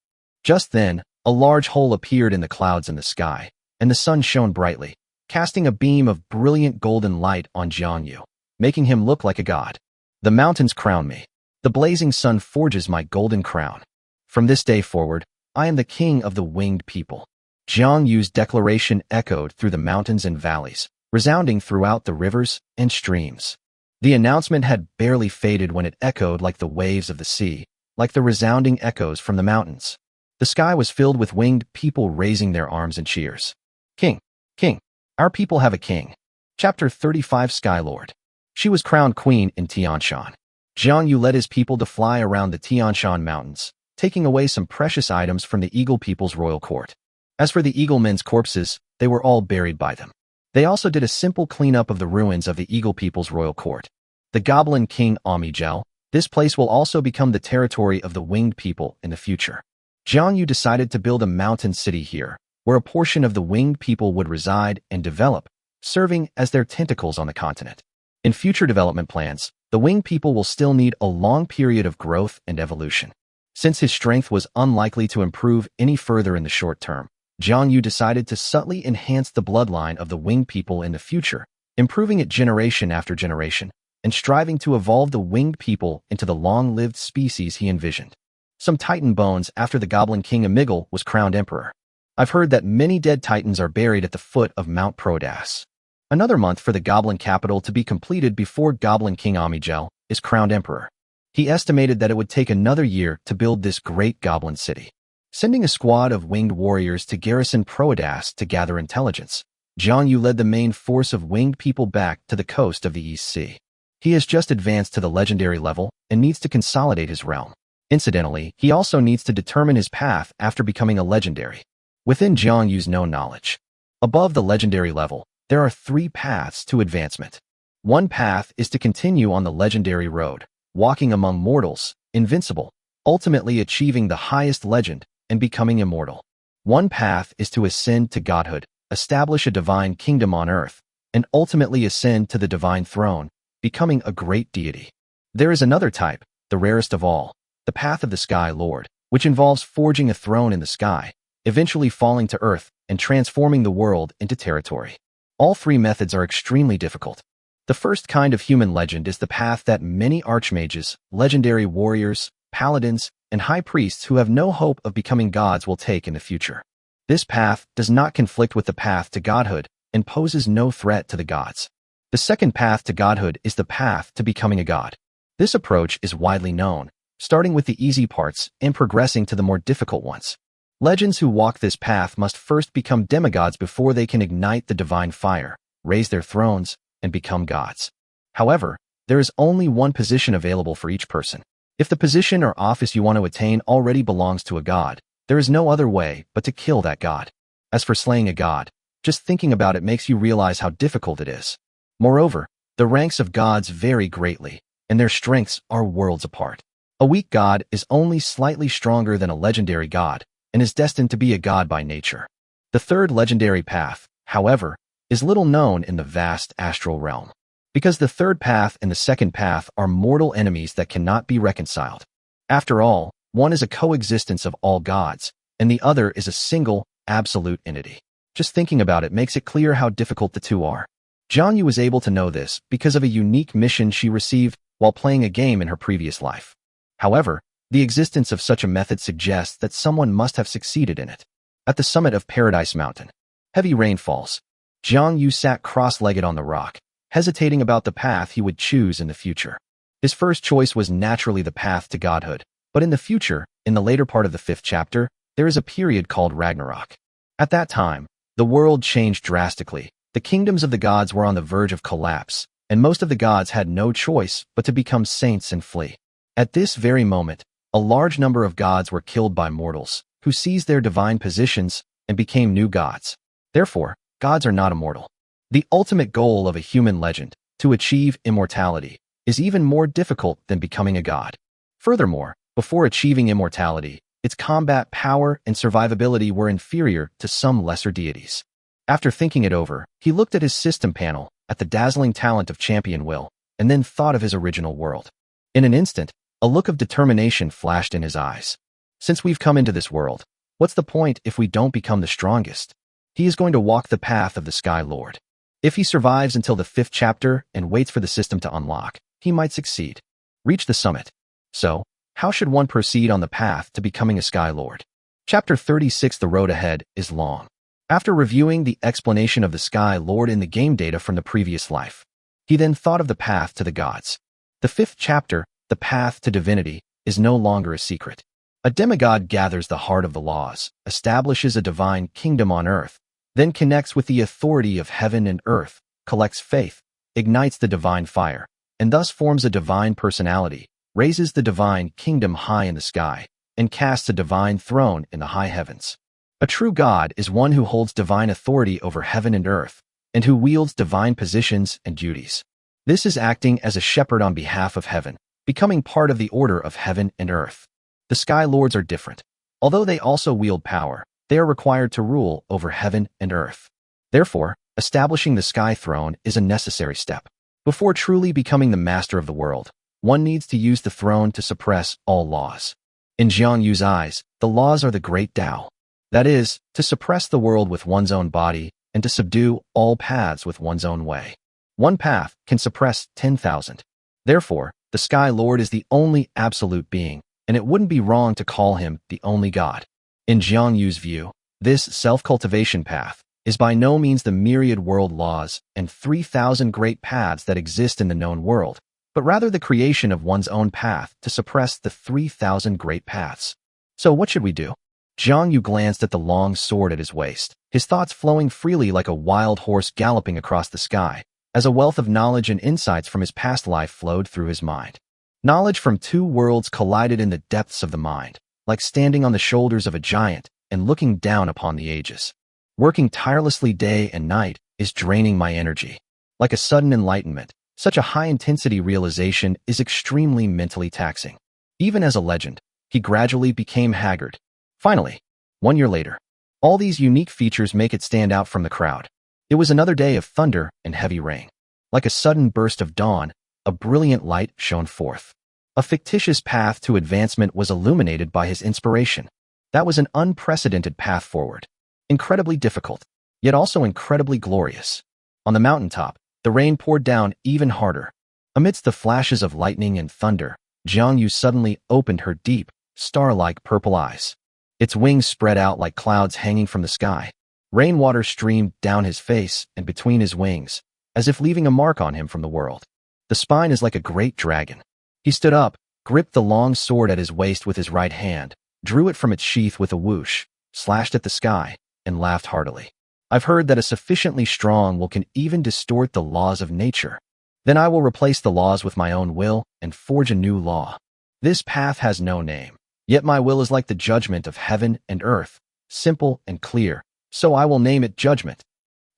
Just then, a large hole appeared in the clouds in the sky, and the sun shone brightly, casting a beam of brilliant golden light on Jiang Yu, making him look like a god. The mountains crown me. The blazing sun forges my golden crown. From this day forward, I am the king of the winged people. Jiang Yu's declaration echoed through the mountains and valleys, resounding throughout the rivers and streams. The announcement had barely faded when it echoed like the waves of the sea, like the resounding echoes from the mountains. The sky was filled with winged people raising their arms in cheers. King, king, our people have a king. Chapter 35 Skylord. She was crowned queen in Tian Shan. Jiang Yu led his people to fly around the Tian Shan Mountains, taking away some precious items from the Eagle people's royal court. As for the Eagle men's corpses, they were all buried by them. They also did a simple cleanup of the ruins of the Eagle people's royal court. The Goblin King Angelic, this place will also become the territory of the winged people in the future. Jiang Yu decided to build a mountain city here, where a portion of the winged people would reside and develop, serving as their tentacles on the continent. In future development plans, the winged people will still need a long period of growth and evolution. Since his strength was unlikely to improve any further in the short term, Jiang Yu decided to subtly enhance the bloodline of the winged people in the future, improving it generation after generation, and striving to evolve the winged people into the long-lived species he envisioned. Some Titan bones after the Goblin King Amigal was crowned emperor. I've heard that many dead Titans are buried at the foot of Mount Prodas. Another month for the Goblin capital to be completed before Goblin King Amigel is crowned emperor. He estimated that it would take another year to build this great goblin city. Sending a squad of winged warriors to garrison Prodas to gather intelligence, Jiang Yu led the main force of winged people back to the coast of the East Sea. He has just advanced to the legendary level and needs to consolidate his realm. Incidentally, he also needs to determine his path after becoming a legendary. Within Jiang Yu's known knowledge, above the legendary level, there are 3 paths to advancement. One path is to continue on the legendary road, walking among mortals, invincible, ultimately achieving the highest legend and becoming immortal. One path is to ascend to godhood, establish a divine kingdom on earth, and ultimately ascend to the divine throne, becoming a great deity. There is another type, the rarest of all, the path of the Sky Lord, which involves forging a throne in the sky, eventually falling to earth and transforming the world into territory. All three methods are extremely difficult. The first kind of human legend is the path that many archmages, legendary warriors, paladins, and high priests who have no hope of becoming gods will take in the future. This path does not conflict with the path to godhood and poses no threat to the gods. The second path to godhood is the path to becoming a god. This approach is widely known, starting with the easy parts and progressing to the more difficult ones. Legends who walk this path must first become demigods before they can ignite the divine fire, raise their thrones, and become gods. However, there is only one position available for each person. If the position or office you want to attain already belongs to a god, there is no other way but to kill that god. As for slaying a god, just thinking about it makes you realize how difficult it is. Moreover, the ranks of gods vary greatly, and their strengths are worlds apart. A weak god is only slightly stronger than a legendary god, and is destined to be a god by nature. The third legendary path, however, is little known in the vast astral realm, because the third path and the second path are mortal enemies that cannot be reconciled. After all, one is a coexistence of all gods, and the other is a single, absolute entity. Just thinking about it makes it clear how difficult the two are. Jianyu was able to know this because of a unique mission she received while playing a game in her previous life. However, the existence of such a method suggests that someone must have succeeded in it. At the summit of Paradise Mountain, heavy rain falls. Jianyu sat cross-legged on the rock, hesitating about the path he would choose in the future. His first choice was naturally the path to godhood, but in the future, in the later part of the 5th chapter, there is a period called Ragnarok. At that time, the world changed drastically. The kingdoms of the gods were on the verge of collapse, and most of the gods had no choice but to become saints and flee. At this very moment, a large number of gods were killed by mortals, who seized their divine positions and became new gods. Therefore, gods are not immortal. The ultimate goal of a human legend, to achieve immortality, is even more difficult than becoming a god. Furthermore, before achieving immortality, its combat power and survivability were inferior to some lesser deities. After thinking it over, he looked at his system panel, at the dazzling talent of Champion Will, and then thought of his original world. In an instant, a look of determination flashed in his eyes. Since we've come into this world, what's the point if we don't become the strongest? He is going to walk the path of the Sky Lord. If he survives until the 5th chapter and waits for the system to unlock, he might succeed. Reach the summit. So, how should one proceed on the path to becoming a Sky Lord? Chapter 36. The road ahead is long. After reviewing the explanation of the Sky Lord in the game data from the previous life, he then thought of the path to the gods. The 5th chapter, the path to divinity, is no longer a secret. A demigod gathers the heart of the laws, establishes a divine kingdom on earth, then connects with the authority of heaven and earth, collects faith, ignites the divine fire, and thus forms a divine personality, raises the divine kingdom high in the sky, and casts a divine throne in the high heavens. A true god is one who holds divine authority over heaven and earth, and who wields divine positions and duties. This is acting as a shepherd on behalf of heaven, becoming part of the order of heaven and earth. The Sky Lords are different. Although they also wield power, they are required to rule over heaven and earth. Therefore, establishing the Sky Throne is a necessary step. Before truly becoming the master of the world, one needs to use the throne to suppress all laws. In Jianyu's eyes, the laws are the great Tao. That is, to suppress the world with one's own body and to subdue all paths with one's own way. One path can suppress 10,000. Therefore, the Sky Lord is the only absolute being, and it wouldn't be wrong to call him the only god. In Jianyu's view, this self-cultivation path is by no means the myriad world laws and 3,000 great paths that exist in the known world, but rather the creation of one's own path to suppress the 3,000 great paths. So what should we do? Jianyu glanced at the long sword at his waist, his thoughts flowing freely like a wild horse galloping across the sky, as a wealth of knowledge and insights from his past life flowed through his mind. Knowledge from two worlds collided in the depths of the mind, like standing on the shoulders of a giant and looking down upon the ages. Working tirelessly day and night is draining my energy. Like a sudden enlightenment, such a high-intensity realization is extremely mentally taxing. Even as a legend, he gradually became haggard. Finally, 1 year later, all these unique features make it stand out from the crowd. It was another day of thunder and heavy rain. Like a sudden burst of dawn, a brilliant light shone forth. A fictitious path to advancement was illuminated by his inspiration. That was an unprecedented path forward. Incredibly difficult, yet also incredibly glorious. On the mountaintop, the rain poured down even harder. Amidst the flashes of lightning and thunder, Jiang Yu suddenly opened her deep, star-like purple eyes. Its wings spread out like clouds hanging from the sky. Rainwater streamed down his face and between his wings, as if leaving a mark on him from the world. The spine is like a great dragon. He stood up, gripped the long sword at his waist with his right hand, drew it from its sheath with a whoosh, slashed at the sky, and laughed heartily. I've heard that a sufficiently strong will can even distort the laws of nature. Then I will replace the laws with my own will and forge a new law. This path has no name, yet my will is like the judgment of heaven and earth, simple and clear, so I will name it judgment.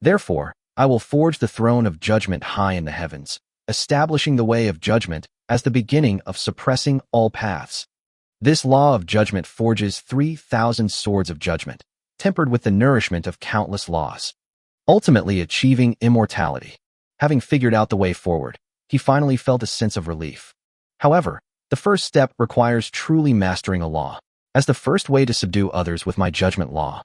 Therefore, I will forge the throne of judgment high in the heavens, establishing the way of judgment as the beginning of suppressing all paths. This law of judgment forges 3,000 swords of judgment, tempered with the nourishment of countless laws, ultimately achieving immortality. Having figured out the way forward, he finally felt a sense of relief. However, the first step requires truly mastering a law, as the first way to subdue others with my judgment law.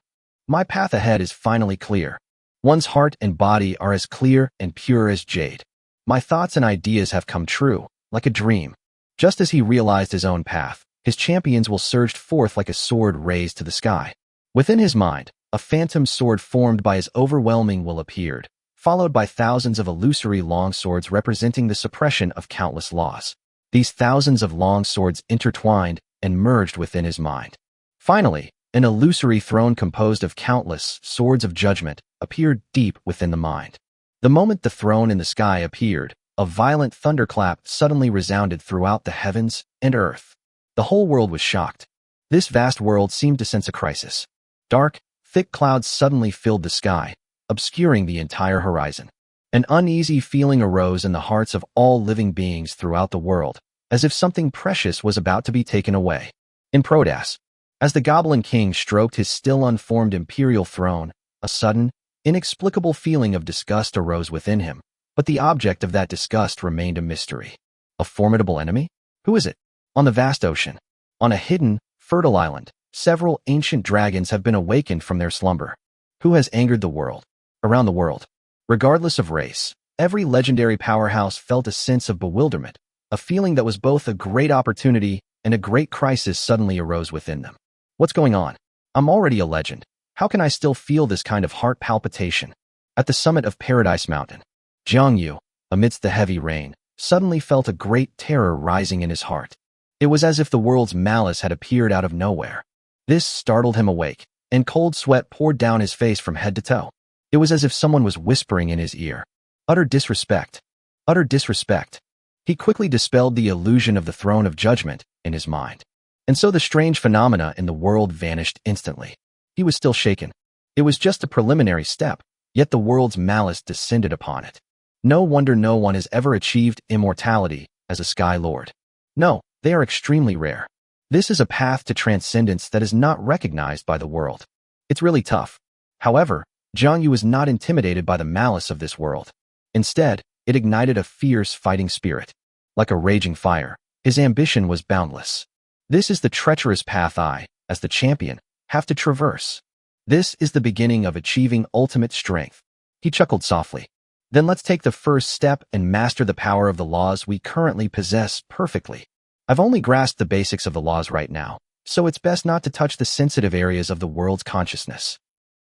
My path ahead is finally clear. One's heart and body are as clear and pure as jade. My thoughts and ideas have come true, like a dream. Just as he realized his own path, his champions will surge forth like a sword raised to the sky. Within his mind, a phantom sword formed by his overwhelming will appeared, followed by thousands of illusory long swords representing the suppression of countless laws. These thousands of long swords intertwined and merged within his mind. Finally, an illusory throne composed of countless swords of judgment appeared deep within the mind. The moment the throne in the sky appeared, a violent thunderclap suddenly resounded throughout the heavens and earth. The whole world was shocked. This vast world seemed to sense a crisis. Dark, thick clouds suddenly filled the sky, obscuring the entire horizon. An uneasy feeling arose in the hearts of all living beings throughout the world, as if something precious was about to be taken away. In Prodas, as the Goblin King stroked his still unformed imperial throne, a sudden, inexplicable feeling of disgust arose within him, but the object of that disgust remained a mystery. A formidable enemy? Who is it? On the vast ocean, on a hidden, fertile island, several ancient dragons have been awakened from their slumber. Who has angered the world? Around the world, regardless of race, every legendary powerhouse felt a sense of bewilderment, a feeling that was both a great opportunity and a great crisis suddenly arose within them. What's going on? I'm already a legend. How can I still feel this kind of heart palpitation? At the summit of Paradise Mountain, Jiang Yu, amidst the heavy rain, suddenly felt a great terror rising in his heart. It was as if the world's malice had appeared out of nowhere. This startled him awake, and cold sweat poured down his face from head to toe. It was as if someone was whispering in his ear, "Utter disrespect. Utter disrespect." He quickly dispelled the illusion of the throne of judgment in his mind. And so the strange phenomena in the world vanished instantly. He was still shaken. It was just a preliminary step, yet the world's malice descended upon it. No wonder no one has ever achieved immortality as a Sky Lord. No, they are extremely rare. This is a path to transcendence that is not recognized by the world. It's really tough. However, Jiang Yu was not intimidated by the malice of this world. Instead, it ignited a fierce fighting spirit. Like a raging fire, his ambition was boundless. This is the treacherous path I, as the champion, have to traverse. This is the beginning of achieving ultimate strength. He chuckled softly. Then let's take the first step and master the power of the laws we currently possess perfectly. I've only grasped the basics of the laws right now, so it's best not to touch the sensitive areas of the world's consciousness.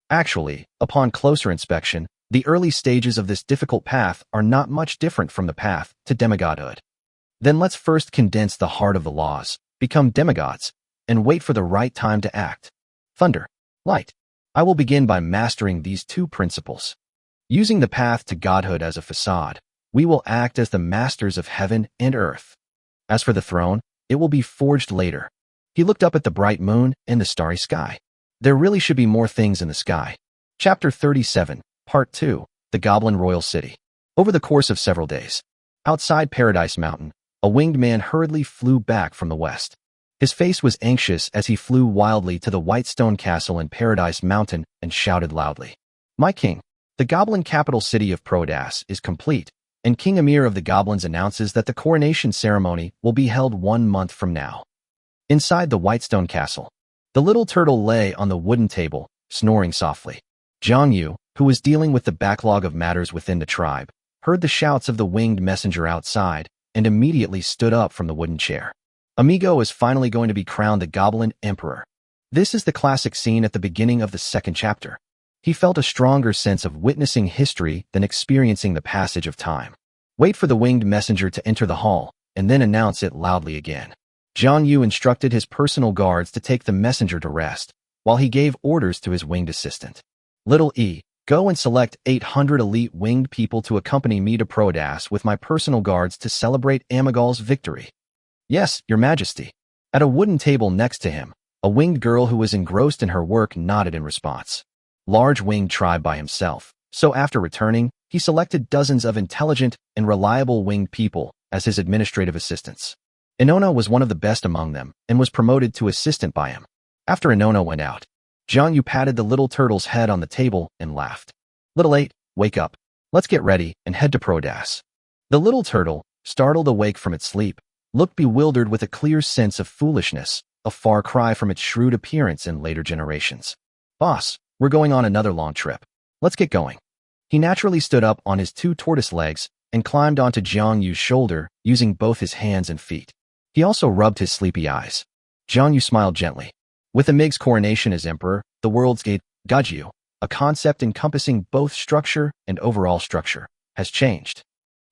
Actually, upon closer inspection, the early stages of this difficult path are not much different from the path to demigodhood. Then let's first condense the heart of the laws, become demigods, and wait for the right time to act. Thunder, light. I will begin by mastering these two principles. Using the path to godhood as a facade, we will act as the masters of heaven and earth. As for the throne, it will be forged later. He looked up at the bright moon and the starry sky. There really should be more things in the sky. Chapter 37, Part 2, The Goblin Royal City. Over the course of several days, outside Paradise Mountain, a winged man hurriedly flew back from the west. His face was anxious as he flew wildly to the white stone castle in Paradise Mountain and shouted loudly, "My king, the goblin capital city of Prodas is complete, and King Amir of the Goblins announces that the coronation ceremony will be held 1 month from now." Inside the white stone castle, the little turtle lay on the wooden table, snoring softly. Jiang Yu, who was dealing with the backlog of matters within the tribe, heard the shouts of the winged messenger outside and immediately stood up from the wooden chair. Amigo is finally going to be crowned the Goblin Emperor. This is the classic scene at the beginning of the second chapter. He felt a stronger sense of witnessing history than experiencing the passage of time. Wait for the winged messenger to enter the hall, and then announce it loudly again. Jiang Yu instructed his personal guards to take the messenger to rest, while he gave orders to his winged assistant. Little E, go and select 800 elite winged people to accompany me to Prodas with my personal guards to celebrate Amigal's victory. Yes, Your Majesty. At a wooden table next to him, a winged girl who was engrossed in her work nodded in response. Large winged tribe by himself, so after returning, he selected dozens of intelligent and reliable winged people as his administrative assistants. Inono was one of the best among them and was promoted to assistant by him. After Inono went out, Jiang Yu patted the little turtle's head on the table and laughed. Little 8, wake up. Let's get ready and head to Prodas. The little turtle, startled awake from its sleep, looked bewildered with a clear sense of foolishness, a far cry from its shrewd appearance in later generations. Boss, we're going on another long trip. Let's get going. He naturally stood up on his two tortoise legs and climbed onto Jiang Yu's shoulder using both his hands and feet. He also rubbed his sleepy eyes. Jiang Yu smiled gently. With Amig's coronation as emperor, the world's gate, Gaju, a concept encompassing both structure and overall structure, has changed.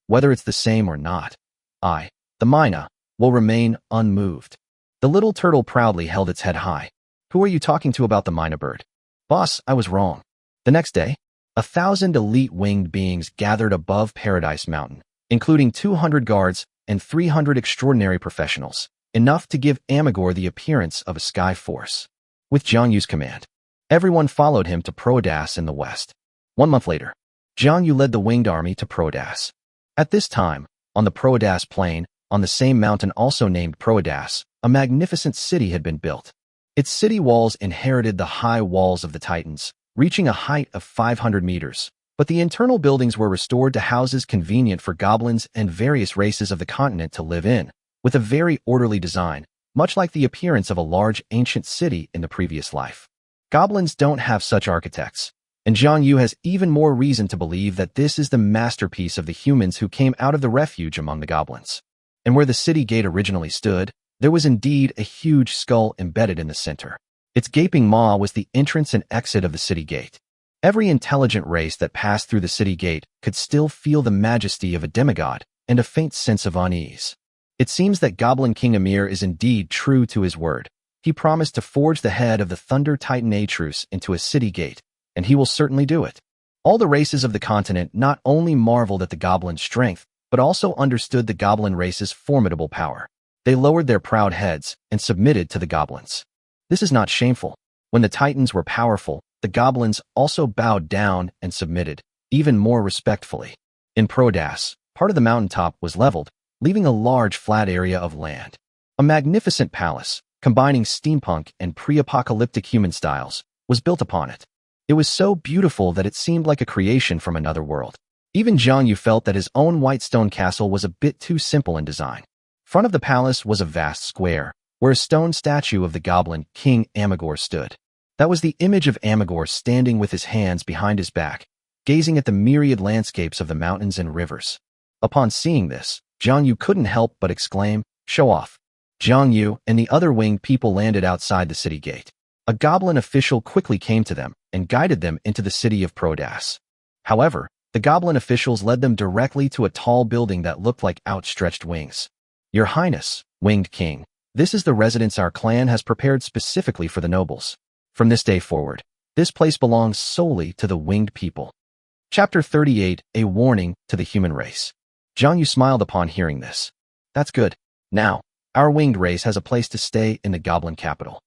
Whether it's the same or not, the Mina, will remain unmoved. The little turtle proudly held its head high. Who are you talking to about the Mina bird? Boss, I was wrong. The next day, 1,000 elite winged beings gathered above Paradise Mountain, including 200 guards and 300 extraordinary professionals, enough to give Amigor the appearance of a sky force. With Jiang Yu's command, everyone followed him to Prodas in the west. 1 month later, Jiang Yu led the winged army to Prodas. At this time, on the Prodas plain, on the same mountain also named Prodas, a magnificent city had been built. Its city walls inherited the high walls of the Titans, reaching a height of 500 meters, but the internal buildings were restored to houses convenient for goblins and various races of the continent to live in, with a very orderly design, much like the appearance of a large ancient city in the previous life. Goblins don't have such architects, and Jiang Yu has even more reason to believe that this is the masterpiece of the humans who came out of the refuge among the goblins. And where the city gate originally stood, there was indeed a huge skull embedded in the center. Its gaping maw was the entrance and exit of the city gate. Every intelligent race that passed through the city gate could still feel the majesty of a demigod and a faint sense of unease. It seems that Goblin King Amir is indeed true to his word. He promised to forge the head of the Thunder Titan Atrus into a city gate, and he will certainly do it. All the races of the continent not only marveled at the goblin's strength, but also understood the goblin race's formidable power. They lowered their proud heads and submitted to the goblins. This is not shameful. When the Titans were powerful, the goblins also bowed down and submitted, even more respectfully. In Prodas, part of the mountaintop was leveled, leaving a large flat area of land. A magnificent palace, combining steampunk and pre-apocalyptic human styles, was built upon it. It was so beautiful that it seemed like a creation from another world. Even Jiang Yu felt that his own white stone castle was a bit too simple in design. Front of the palace was a vast square, where a stone statue of the goblin King Amigor stood. That was the image of Amigor standing with his hands behind his back, gazing at the myriad landscapes of the mountains and rivers. Upon seeing this, Jiang Yu couldn't help but exclaim, "Show off." Jiang Yu and the other winged people landed outside the city gate. A goblin official quickly came to them and guided them into the city of Prodas. However, the goblin officials led them directly to a tall building that looked like outstretched wings. "Your Highness, Winged King, this is the residence our clan has prepared specifically for the nobles. From this day forward, this place belongs solely to the winged people." Chapter 38, A Warning to the Human Race. Jiang Yu smiled upon hearing this. That's good. Now, our winged race has a place to stay in the goblin capital.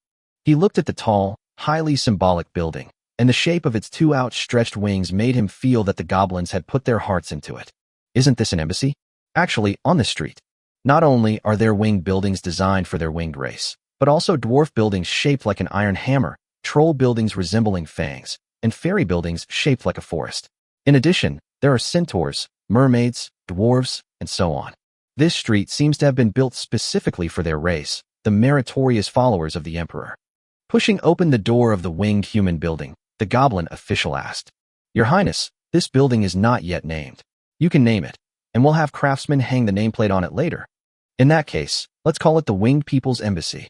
He looked at the tall, highly symbolic building, and the shape of its two outstretched wings made him feel that the goblins had put their hearts into it. Isn't this an embassy? Actually, on the street. Not only are there winged buildings designed for their winged race, but also dwarf buildings shaped like an iron hammer, troll buildings resembling fangs, and fairy buildings shaped like a forest. In addition, there are centaurs, mermaids, dwarves, and so on. This street seems to have been built specifically for their race, the meritorious followers of the emperor. Pushing open the door of the winged human building, the goblin official asked, Your Highness, this building is not yet named. You can name it, and we'll have craftsmen hang the nameplate on it later. In that case, let's call it the Winged People's Embassy.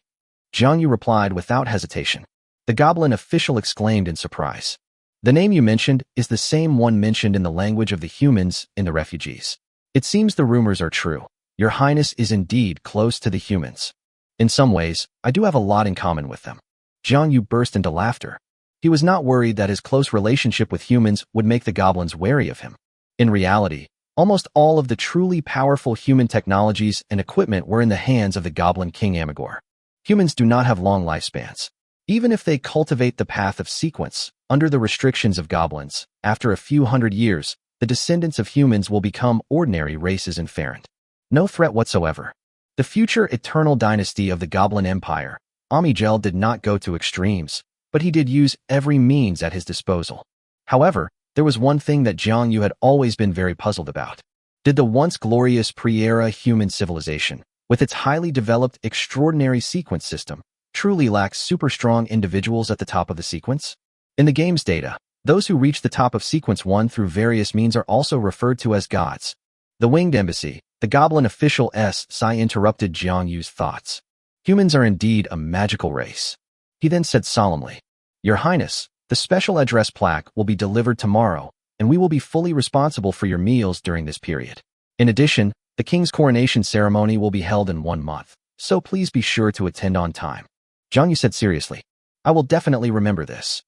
Jiang Yu replied without hesitation. The goblin official exclaimed in surprise. The name you mentioned is the same one mentioned in the language of the humans in the refugees. It seems the rumors are true. Your Highness is indeed close to the humans. In some ways, I do have a lot in common with them. Jiang Yu burst into laughter. He was not worried that his close relationship with humans would make the goblins wary of him. In reality, almost all of the truly powerful human technologies and equipment were in the hands of the Goblin King Amagor. Humans do not have long lifespans. Even if they cultivate the path of sequence, under the restrictions of goblins, after a few hundred years, the descendants of humans will become ordinary races in Farrand. No threat whatsoever. The future eternal dynasty of the Goblin Empire, Angelic did not go to extremes, but he did use every means at his disposal. However, there was one thing that Jiang Yu had always been very puzzled about. Did the once glorious pre-era human civilization, with its highly developed extraordinary sequence system, truly lack super-strong individuals at the top of the sequence? In the game's data, those who reach the top of sequence 1 through various means are also referred to as gods. The Winged Embassy, the goblin official Sai interrupted Jiang Yu's thoughts. Humans are indeed a magical race. He then said solemnly, Your Highness, the special address plaque will be delivered tomorrow, and we will be fully responsible for your meals during this period. In addition, the king's coronation ceremony will be held in 1 month, so please be sure to attend on time. Jiang Yu said seriously, I will definitely remember this.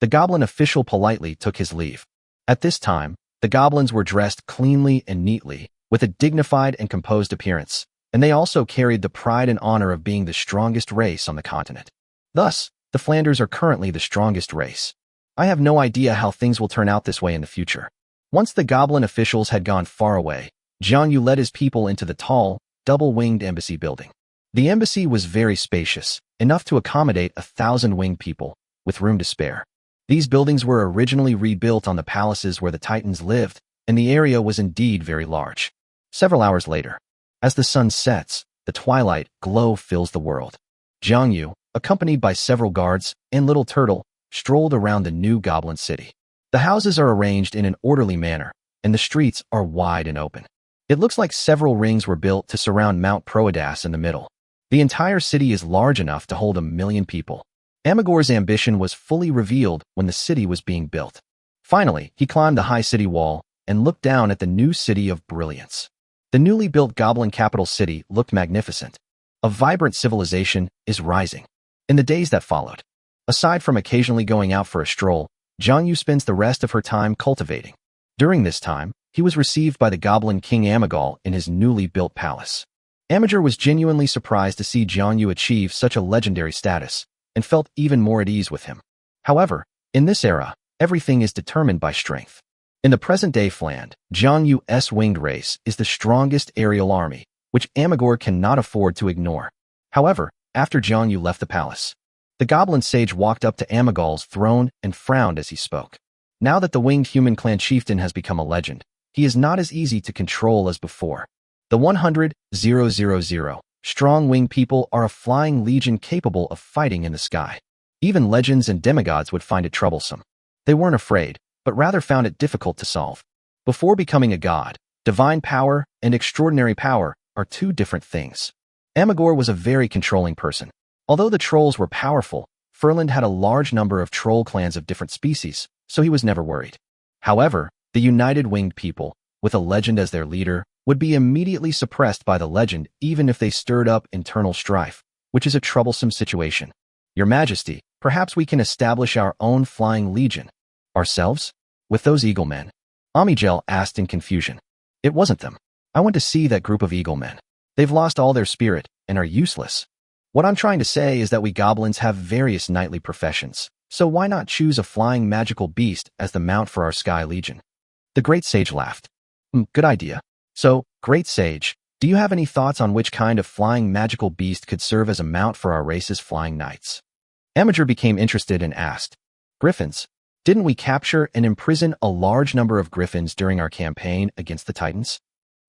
The goblin official politely took his leave. At this time, the goblins were dressed cleanly and neatly, with a dignified and composed appearance, and they also carried the pride and honor of being the strongest race on the continent. Thus, the Flanders are currently the strongest race. I have no idea how things will turn out this way in the future. Once the goblin officials had gone far away, Jiang Yu led his people into the tall, double-winged embassy building. The embassy was very spacious, enough to accommodate 1,000 winged people, with room to spare. These buildings were originally rebuilt on the palaces where the Titans lived, and the area was indeed very large. Several hours later, as the sun sets, the twilight glow fills the world. Jiang Yu, accompanied by several guards and Little Turtle, strolled around the new goblin city. The houses are arranged in an orderly manner, and the streets are wide and open. It looks like several rings were built to surround Mount Proedas in the middle. The entire city is large enough to hold 1 million people. Amagor's ambition was fully revealed when the city was being built. Finally, he climbed the high city wall and looked down at the new city of brilliance. The newly built goblin capital city looked magnificent. A vibrant civilization is rising. In the days that followed, aside from occasionally going out for a stroll, Jiang Yu spends the rest of her time cultivating. During this time, he was received by the Goblin King Amagal in his newly built palace. Amager was genuinely surprised to see Jiang Yu achieve such a legendary status, and felt even more at ease with him. However, in this era, everything is determined by strength. In the present-day Fland, Jiang Yu's winged race is the strongest aerial army, which Amagor cannot afford to ignore. However, after Jiang Yu left the palace, the goblin sage walked up to Amagal's throne and frowned as he spoke. Now that the winged human clan chieftain has become a legend, he is not as easy to control as before. The 100,000 strong winged people are a flying legion capable of fighting in the sky. Even legends and demigods would find it troublesome. They weren't afraid, but rather found it difficult to solve. Before becoming a god, divine power and extraordinary power are two different things. Amagor was a very controlling person. Although the trolls were powerful, Furland had a large number of troll clans of different species, so he was never worried. However, the united winged people, with a legend as their leader, would be immediately suppressed by the legend even if they stirred up internal strife, which is a troublesome situation. Your Majesty, perhaps we can establish our own flying legion. Ourselves? With those eagle men? Amigel asked in confusion. It wasn't them. I went to see that group of eagle men. They've lost all their spirit and are useless. What I'm trying to say is that we goblins have various knightly professions, so why not choose a flying magical beast as the mount for our sky legion? The great sage laughed. Good idea. So, great sage, do you have any thoughts on which kind of flying magical beast could serve as a mount for our race's flying knights? Amager became interested and asked, Griffins? Didn't we capture and imprison a large number of griffins during our campaign against the Titans?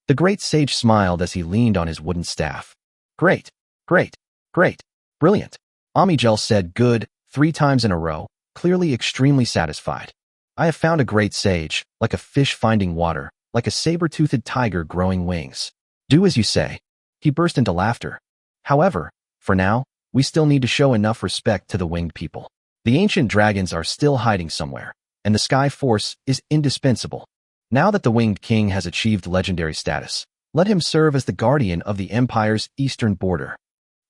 The great sage smiled as he leaned on his wooden staff. Great, great, great, brilliant. Amigel said good 3 times in a row, clearly extremely satisfied. I have found a great sage, like a fish finding water, like a saber-toothed tiger growing wings. Do as you say. He burst into laughter. However, for now, we still need to show enough respect to the winged people. The ancient dragons are still hiding somewhere, and the sky force is indispensable. Now that the winged king has achieved legendary status, let him serve as the guardian of the empire's eastern border.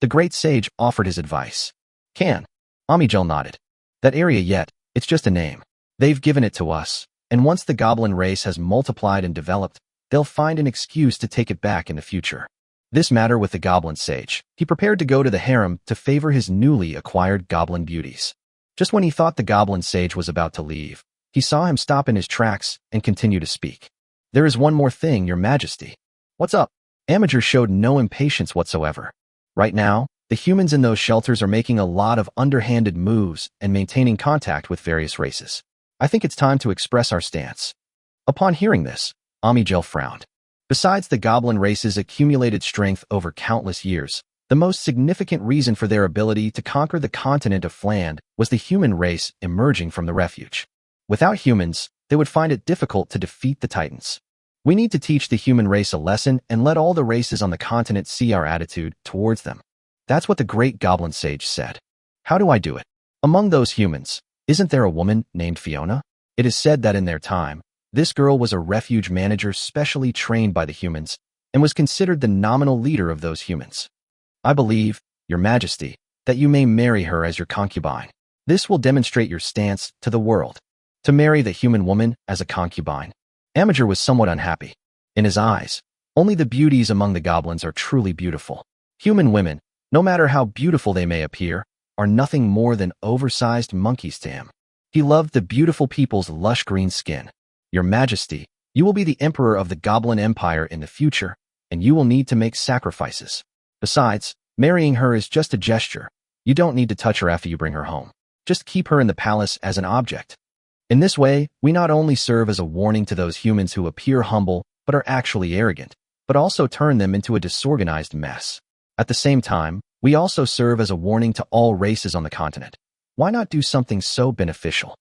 The great sage offered his advice. Can. Angelic nodded. That area yet, it's just a name. They've given it to us, and once the goblin race has multiplied and developed, they'll find an excuse to take it back in the future. This matter with the goblin sage, he prepared to go to the harem to favor his newly acquired goblin beauties. Just when he thought the goblin sage was about to leave, he saw him stop in his tracks and continue to speak. There is one more thing, Your Majesty. What's up? Amager showed no impatience whatsoever. Right now, the humans in those shelters are making a lot of underhanded moves and maintaining contact with various races. I think it's time to express our stance. Upon hearing this, Angel frowned. Besides the goblin race's accumulated strength over countless years, the most significant reason for their ability to conquer the continent of Fland was the human race emerging from the refuge. Without humans, they would find it difficult to defeat the Titans. We need to teach the human race a lesson and let all the races on the continent see our attitude towards them. That's what the great goblin sage said. How do I do it? Among those humans, isn't there a woman named Fiona? It is said that in their time, this girl was a refuge manager specially trained by the humans and was considered the nominal leader of those humans. I believe, Your Majesty, that you may marry her as your concubine. This will demonstrate your stance to the world. To marry the human woman as a concubine. Amager was somewhat unhappy. In his eyes, only the beauties among the goblins are truly beautiful. Human women, no matter how beautiful they may appear, are nothing more than oversized monkeys to him. He loved the beautiful people's lush green skin. Your Majesty, you will be the emperor of the Goblin Empire in the future, and you will need to make sacrifices. Besides, marrying her is just a gesture. You don't need to touch her after you bring her home. Just keep her in the palace as an object. In this way, we not only serve as a warning to those humans who appear humble but are actually arrogant, but also turn them into a disorganized mess. At the same time, we also serve as a warning to all races on the continent. Why not do something so beneficial?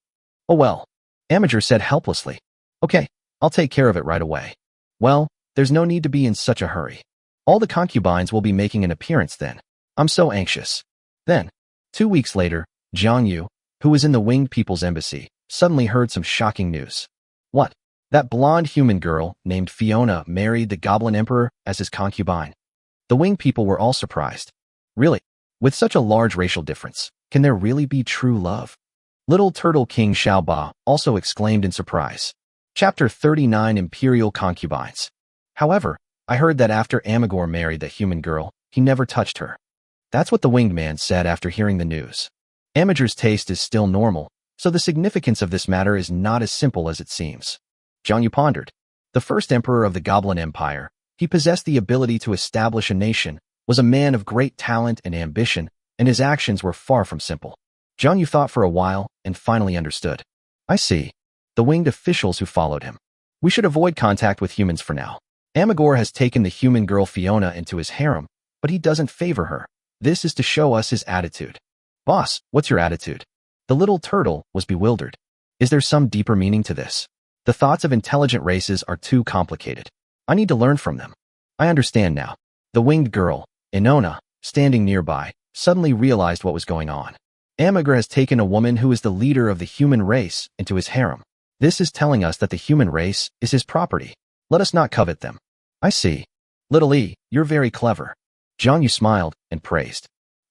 Oh well, Amager said helplessly. Okay, I'll take care of it right away. Well, there's no need to be in such a hurry. All the concubines will be making an appearance then. I'm so anxious. Then, 2 weeks later, Jiang Yu, who was in the winged people's embassy, suddenly heard some shocking news. What? That blonde human girl named Fiona married the Goblin Emperor as his concubine. The winged people were all surprised. Really? With such a large racial difference, can there really be true love? Little Turtle King Xiaoba also exclaimed in surprise. Chapter 39 Imperial Concubines. However, I heard that after Amagor married the human girl, he never touched her. That's what the winged man said after hearing the news. Amager's taste is still normal, so the significance of this matter is not as simple as it seems. Jiang Yu pondered. The first emperor of the Goblin Empire, he possessed the ability to establish a nation, was a man of great talent and ambition, and his actions were far from simple. Jiang Yu thought for a while and finally understood. I see. The winged officials who followed him. We should avoid contact with humans for now. Amagor has taken the human girl Fiona into his harem, but he doesn't favor her. This is to show us his attitude. Boss, what's your attitude? The little turtle was bewildered. Is there some deeper meaning to this? The thoughts of intelligent races are too complicated. I need to learn from them. I understand now. The winged girl, Inona, standing nearby, suddenly realized what was going on. Amagor has taken a woman who is the leader of the human race into his harem. This is telling us that the human race is his property. Let us not covet them. I see. Little E, you're very clever. Jiang Yu smiled and praised.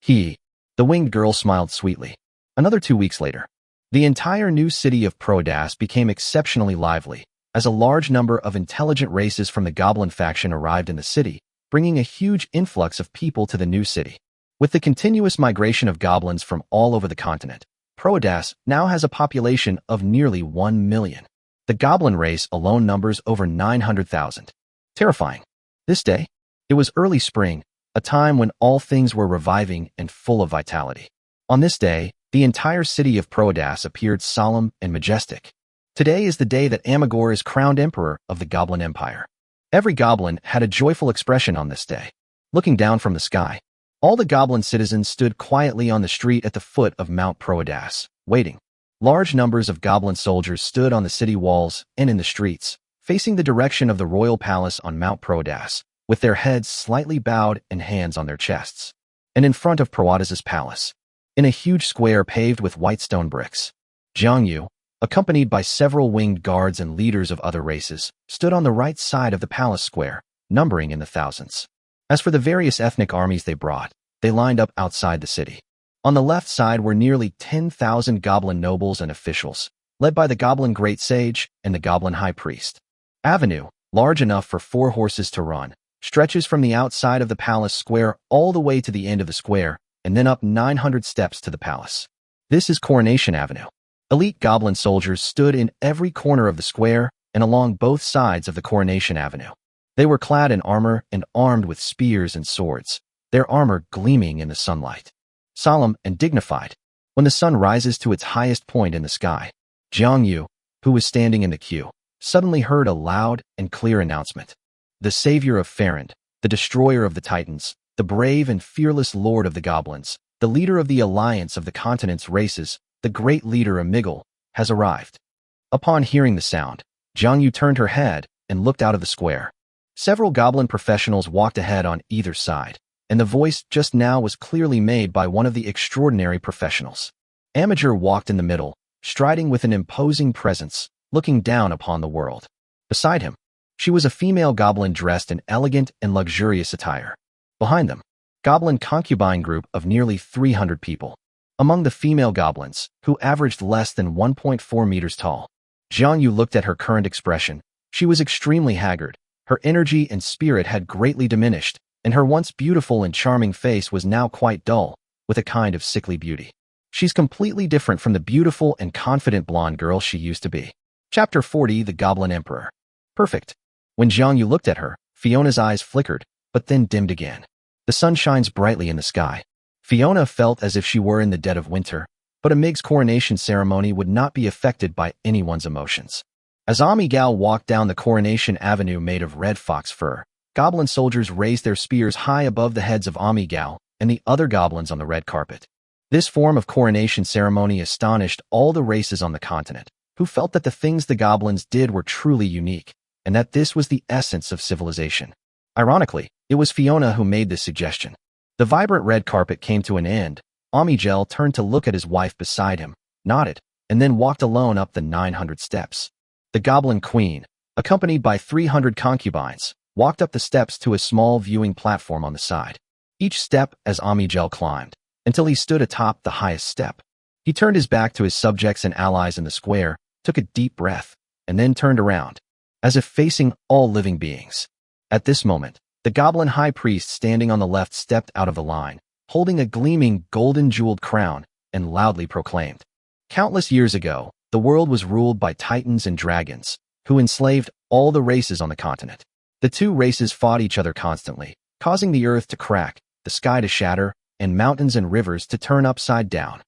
The winged girl smiled sweetly. Another 2 weeks later, the entire new city of Prodas became exceptionally lively, as a large number of intelligent races from the Goblin faction arrived in the city, bringing a huge influx of people to the new city. With the continuous migration of goblins from all over the continent, Prodas now has a population of nearly 1 million. The goblin race alone numbers over 900,000. Terrifying. This day, it was early spring, a time when all things were reviving and full of vitality. On this day, the entire city of Prodas appeared solemn and majestic. Today is the day that Amagor is crowned emperor of the Goblin Empire. Every goblin had a joyful expression on this day. Looking down from the sky, all the goblin citizens stood quietly on the street at the foot of Mount Prodas, waiting. Large numbers of goblin soldiers stood on the city walls and in the streets, facing the direction of the royal palace on Mount Prodas, with their heads slightly bowed and hands on their chests. And in front of Proadas's palace, in a huge square paved with white stone bricks, Jiang Yu, accompanied by several winged guards and leaders of other races, stood on the right side of the palace square, numbering in the thousands. As for the various ethnic armies they brought, they lined up outside the city. On the left side were nearly 10,000 goblin nobles and officials, led by the goblin great sage and the goblin high priest. Avenue, large enough for 4 horses to run, stretches from the outside of the palace square all the way to the end of the square, and then up 900 steps to the palace. This is Coronation Avenue. Elite goblin soldiers stood in every corner of the square and along both sides of the Coronation Avenue. They were clad in armor and armed with spears and swords, their armor gleaming in the sunlight. Solemn and dignified, when the sun rises to its highest point in the sky, Jiang Yu, who was standing in the queue, suddenly heard a loud and clear announcement. The savior of Farand, the destroyer of the Titans, the brave and fearless lord of the goblins, the leader of the alliance of the continent's races, the great leader Amigal, has arrived. Upon hearing the sound, Jiang Yu turned her head and looked out of the square. Several goblin professionals walked ahead on either side, and the voice just now was clearly made by one of the extraordinary professionals. Amager walked in the middle, striding with an imposing presence, looking down upon the world. Beside him, she was a female goblin dressed in elegant and luxurious attire. Behind them, goblin concubine group of nearly 300 people. Among the female goblins, who averaged less than 1.4 meters tall, Jiang Yu looked at her current expression. She was extremely haggard. Her energy and spirit had greatly diminished, and her once beautiful and charming face was now quite dull, with a kind of sickly beauty. She's completely different from the beautiful and confident blonde girl she used to be. Chapter 40, The Goblin Emperor. Perfect. When Jiang Yu looked at her, Fiona's eyes flickered, but then dimmed again. The sun shines brightly in the sky. Fiona felt as if she were in the dead of winter, but Amig's coronation ceremony would not be affected by anyone's emotions. As Amigal walked down the Coronation Avenue made of red fox fur, goblin soldiers raised their spears high above the heads of Amigal and the other goblins on the red carpet. This form of coronation ceremony astonished all the races on the continent, who felt that the things the goblins did were truly unique, and that this was the essence of civilization. Ironically, it was Fiona who made this suggestion. The vibrant red carpet came to an end. Amigel turned to look at his wife beside him, nodded, and then walked alone up the 900 steps. The goblin queen, accompanied by 300 concubines, walked up the steps to a small viewing platform on the side. Each step as Amigel climbed, until he stood atop the highest step. He turned his back to his subjects and allies in the square, took a deep breath, and then turned around, as if facing all living beings. At this moment, the goblin high priest standing on the left stepped out of the line, holding a gleaming golden jeweled crown, and loudly proclaimed, "Countless years ago, the world was ruled by titans and dragons, who enslaved all the races on the continent. The two races fought each other constantly, causing the earth to crack, the sky to shatter, and mountains and rivers to turn upside down.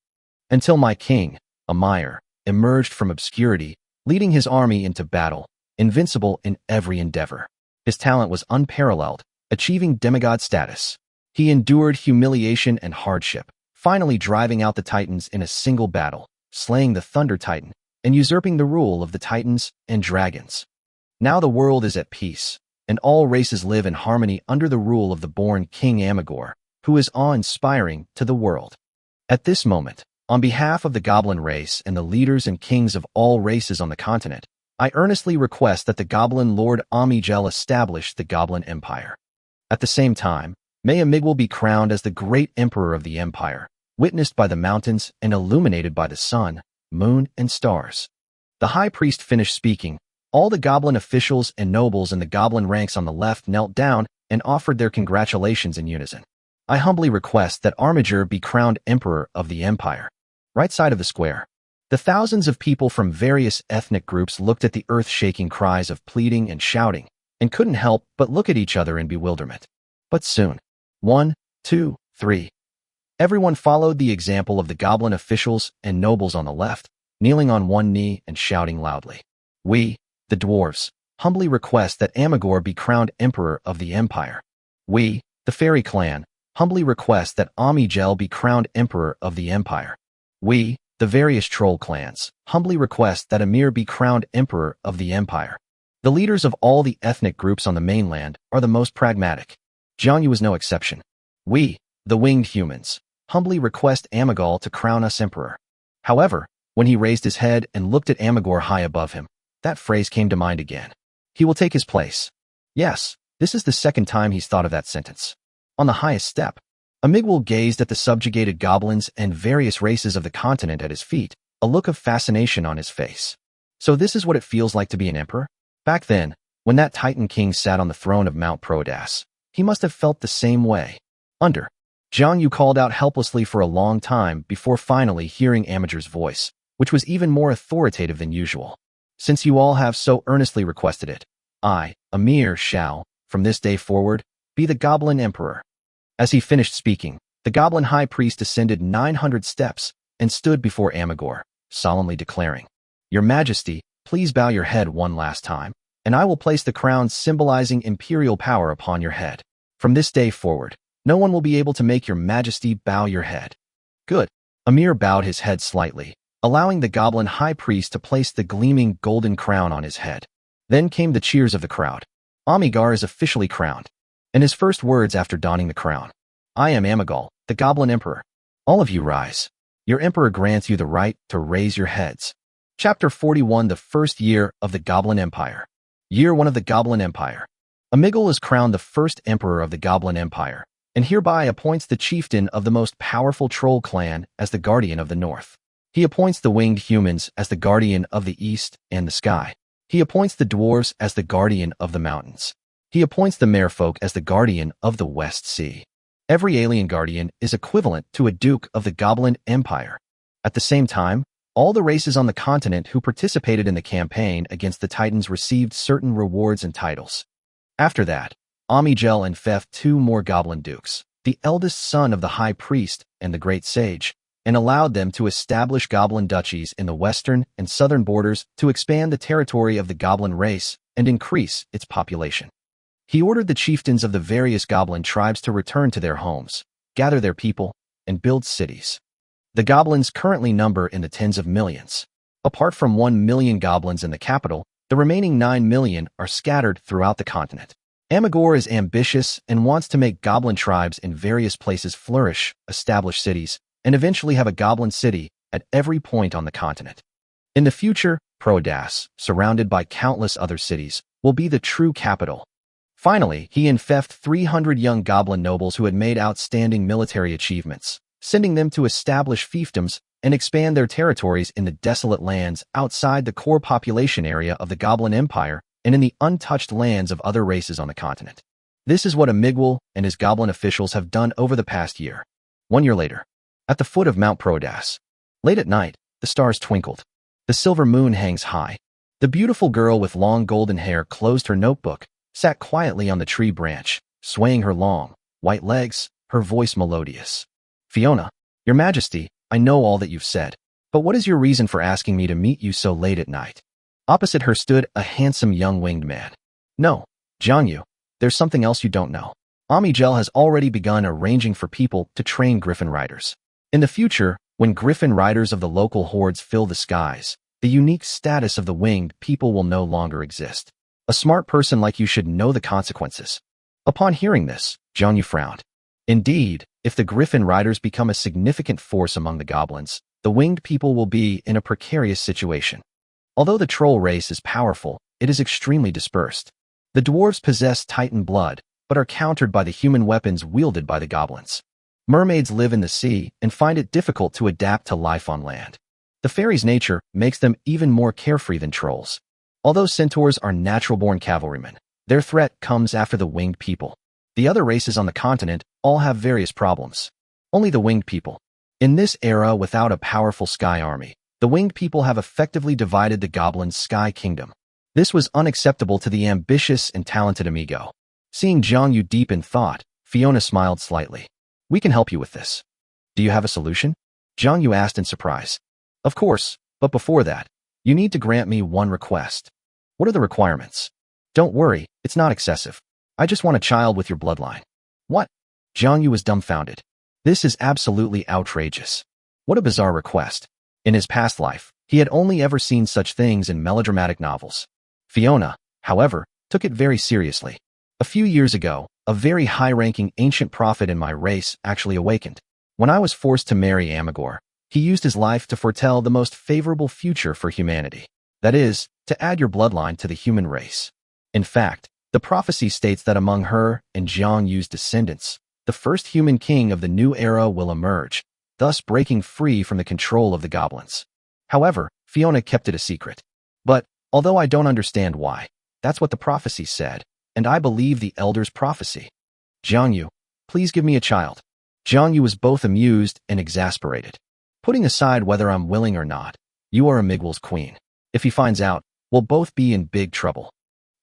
Until my king, Amir, emerged from obscurity, leading his army into battle, invincible in every endeavor. His talent was unparalleled, achieving demigod status. He endured humiliation and hardship, finally driving out the Titans in a single battle, slaying the Thunder Titan, and usurping the rule of the Titans and dragons. Now the world is at peace, and all races live in harmony under the rule of the born King Amigor, who is awe-inspiring to the world." At this moment, on behalf of the goblin race and the leaders and kings of all races on the continent, I earnestly request that the Goblin Lord Amigel establish the Goblin Empire. At the same time, may Amigwal be crowned as the great emperor of the empire, witnessed by the mountains and illuminated by the sun, moon, and stars. The high priest finished speaking. All the goblin officials and nobles in the goblin ranks on the left knelt down and offered their congratulations in unison. I humbly request that Armiger be crowned emperor of the empire. Right side of the square. The thousands of people from various ethnic groups looked at the earth-shaking cries of pleading and shouting, and couldn't help but look at each other in bewilderment. But soon, 1, 2, 3. Everyone followed the example of the goblin officials and nobles on the left, kneeling on one knee and shouting loudly. We, the dwarves, humbly request that Amigor be crowned emperor of the empire. We, the fairy clan, humbly request that Amigel be crowned emperor of the empire. We, the various troll clans, humbly request that Amir be crowned emperor of the empire. The leaders of all the ethnic groups on the mainland are the most pragmatic. Jiangyu was no exception. We, the winged humans, humbly request Amigol to crown us emperor. However, when he raised his head and looked at Amigor high above him, that phrase came to mind again. He will take his place. Yes, this is the second time he's thought of that sentence. On the highest step, Amigol gazed at the subjugated goblins and various races of the continent at his feet, a look of fascination on his face. So this is what it feels like to be an emperor? Back then, when that Titan King sat on the throne of Mount Prodas, he must have felt the same way. Jiang Yu called out helplessly for a long time before finally hearing Amigor's voice, which was even more authoritative than usual. Since you all have so earnestly requested it, I, Amir, shall, from this day forward, be the Goblin Emperor. As he finished speaking, the Goblin High Priest ascended 900 steps and stood before Amigor, solemnly declaring, Your Majesty, please bow your head one last time, and I will place the crown symbolizing imperial power upon your head. From this day forward, no one will be able to make your Majesty bow your head. Good. Amir bowed his head slightly, allowing the Goblin High Priest to place the gleaming golden crown on his head. Then came the cheers of the crowd. Amigar is officially crowned. And his first words after donning the crown. I am Amigol, the Goblin Emperor. All of you rise. Your Emperor grants you the right to raise your heads. Chapter 41 The First Year of the Goblin Empire. Year 1 of the Goblin Empire. Amigol is crowned the first Emperor of the Goblin Empire, and hereby appoints the chieftain of the most powerful troll clan as the Guardian of the North. He appoints the winged humans as the Guardian of the East and the Sky. He appoints the dwarves as the Guardian of the Mountains. He appoints the merfolk as the Guardian of the West Sea. Every alien guardian is equivalent to a duke of the Goblin Empire. At the same time, all the races on the continent who participated in the campaign against the Titans received certain rewards and titles. After that, Amigel and Fef, two more Goblin Dukes, the eldest son of the High Priest and the Great Sage, and allowed them to establish Goblin duchies in the western and southern borders to expand the territory of the Goblin race and increase its population. He ordered the chieftains of the various Goblin tribes to return to their homes, gather their people, and build cities. The Goblins currently number in the tens of millions. Apart from 1 million Goblins in the capital, the remaining 9 million are scattered throughout the continent. Amigor is ambitious and wants to make Goblin tribes in various places flourish, establish cities, and eventually have a Goblin city at every point on the continent. In the future, Prodas, surrounded by countless other cities, will be the true capital. Finally, he infected 300 young Goblin nobles who had made outstanding military achievements, sending them to establish fiefdoms and expand their territories in the desolate lands outside the core population area of the Goblin Empire and in the untouched lands of other races on the continent. This is what Amigol and his Goblin officials have done over the past year. 1 year later, at the foot of Mount Prodas, late at night, the stars twinkled. The silver moon hangs high. The beautiful girl with long golden hair closed her notebook, sat quietly on the tree branch, swaying her long, white legs, her voice melodious. Fiona, Your Majesty, I know all that you've said, but what is your reason for asking me to meet you so late at night? Opposite her stood a handsome young winged man. No, Jiangyu, there's something else you don't know. Amigel has already begun arranging for people to train Griffin riders. In the future, when Griffin riders of the local hordes fill the skies, the unique status of the winged people will no longer exist. A smart person like you should know the consequences. Upon hearing this, Jiangyu frowned. Indeed, if the Griffin riders become a significant force among the goblins, the winged people will be in a precarious situation. Although the troll race is powerful, it is extremely dispersed. The dwarves possess Titan blood, but are countered by the human weapons wielded by the goblins. Mermaids live in the sea and find it difficult to adapt to life on land. The fairies' nature makes them even more carefree than trolls. Although centaurs are natural-born cavalrymen, their threat comes after the winged people. The other races on the continent all have various problems. Only the winged people. In this era without a powerful sky army, the winged people have effectively divided the goblins' sky kingdom. This was unacceptable to the ambitious and talented Amigo. Seeing Jiangyu deep in thought, Fiona smiled slightly. We can help you with this. Do you have a solution? Jiangyu asked in surprise. Of course, but before that, you need to grant me one request. What are the requirements? Don't worry, it's not excessive. I just want a child with your bloodline. What? Jiangyu was dumbfounded. This is absolutely outrageous. What a bizarre request. In his past life, he had only ever seen such things in melodramatic novels. Fiona, however, took it very seriously. A few years ago, a very high-ranking ancient prophet in my race actually awakened. When I was forced to marry Amigor, he used his life to foretell the most favorable future for humanity. That is, to add your bloodline to the human race. In fact, the prophecy states that among her and Jiang Yu's descendants, the first human king of the new era will emerge, thus breaking free from the control of the goblins. However, Fiona kept it a secret. But, although I don't understand why, that's what the prophecy said, and I believe the elder's prophecy. Jiang Yu, please give me a child. Jiang Yu was both amused and exasperated. Putting aside whether I'm willing or not, you are Amigwal's queen. If he finds out, we'll both be in big trouble.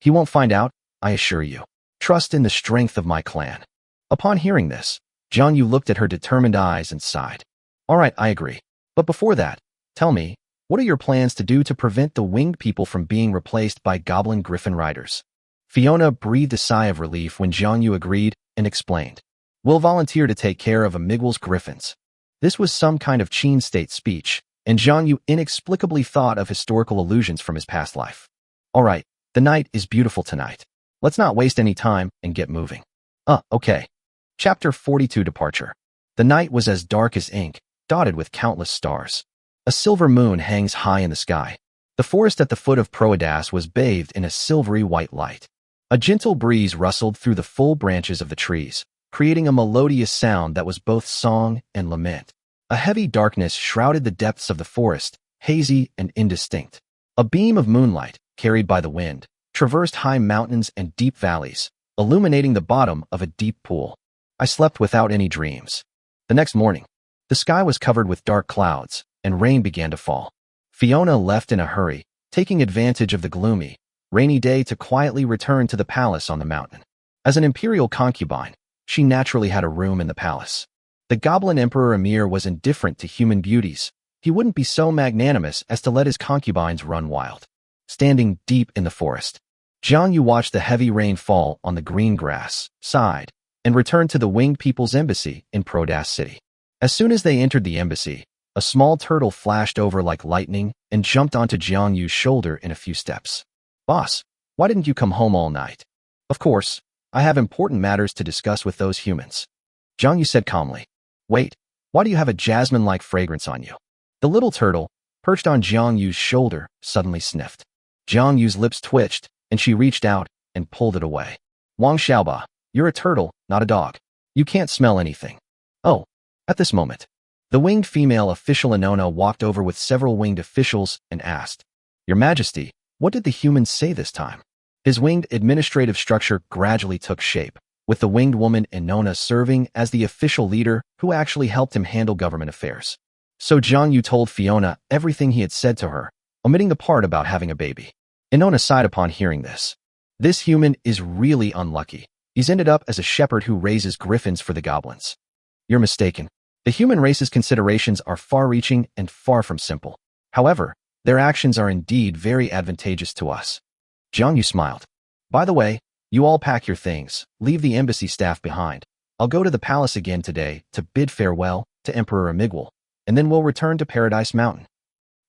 He won't find out, I assure you. Trust in the strength of my clan. Upon hearing this, Jiang Yu looked at her determined eyes and sighed. All right, I agree. But before that, tell me, what are your plans to do to prevent the winged people from being replaced by goblin griffin riders? Fiona breathed a sigh of relief when Jiang Yu agreed and explained. We'll volunteer to take care of Amigwal's griffins. This was some kind of Qin state speech, and Jiang Yu inexplicably thought of historical allusions from his past life. All right, the night is beautiful tonight. Let's not waste any time and get moving. Okay. Chapter 42 Departure. The night was as dark as ink, dotted with countless stars. A silver moon hangs high in the sky. The forest at the foot of Proadas was bathed in a silvery white light. A gentle breeze rustled through the full branches of the trees, creating a melodious sound that was both song and lament. A heavy darkness shrouded the depths of the forest, hazy and indistinct. A beam of moonlight, carried by the wind, traversed high mountains and deep valleys, illuminating the bottom of a deep pool. I slept without any dreams. The next morning, the sky was covered with dark clouds, and rain began to fall. Fiona left in a hurry, taking advantage of the gloomy, rainy day to quietly return to the palace on the mountain. As an imperial concubine, she naturally had a room in the palace. The Goblin Emperor Emir was indifferent to human beauties. He wouldn't be so magnanimous as to let his concubines run wild. Standing deep in the forest, Jiang Yu watched the heavy rain fall on the green grass, sighed, and returned to the Winged People's Embassy in Prodas City. As soon as they entered the embassy, a small turtle flashed over like lightning and jumped onto Jiang Yu's shoulder in a few steps. Boss, why didn't you come home all night? Of course, I have important matters to discuss with those humans. Jiang Yu said calmly. Wait, why do you have a jasmine-like fragrance on you? The little turtle, perched on Jiang Yu's shoulder, suddenly sniffed. Jiang Yu's lips twitched, and she reached out and pulled it away. Wang Xiaoba, you're a turtle, not a dog. You can't smell anything. Oh, at this moment, the winged female official Inona walked over with several winged officials and asked, Your Majesty, what did the humans say this time? His winged administrative structure gradually took shape, with the winged woman Inona serving as the official leader who actually helped him handle government affairs. So Jiang Yu told Fiona everything he had said to her, omitting the part about having a baby. Inona sighed upon hearing this. This human is really unlucky. He's ended up as a shepherd who raises griffins for the goblins. You're mistaken. The human race's considerations are far-reaching and far from simple. However, their actions are indeed very advantageous to us. Jiang Yu smiled. By the way, you all pack your things, leave the embassy staff behind. I'll go to the palace again today to bid farewell to Emperor Amigwal, and then we'll return to Paradise Mountain.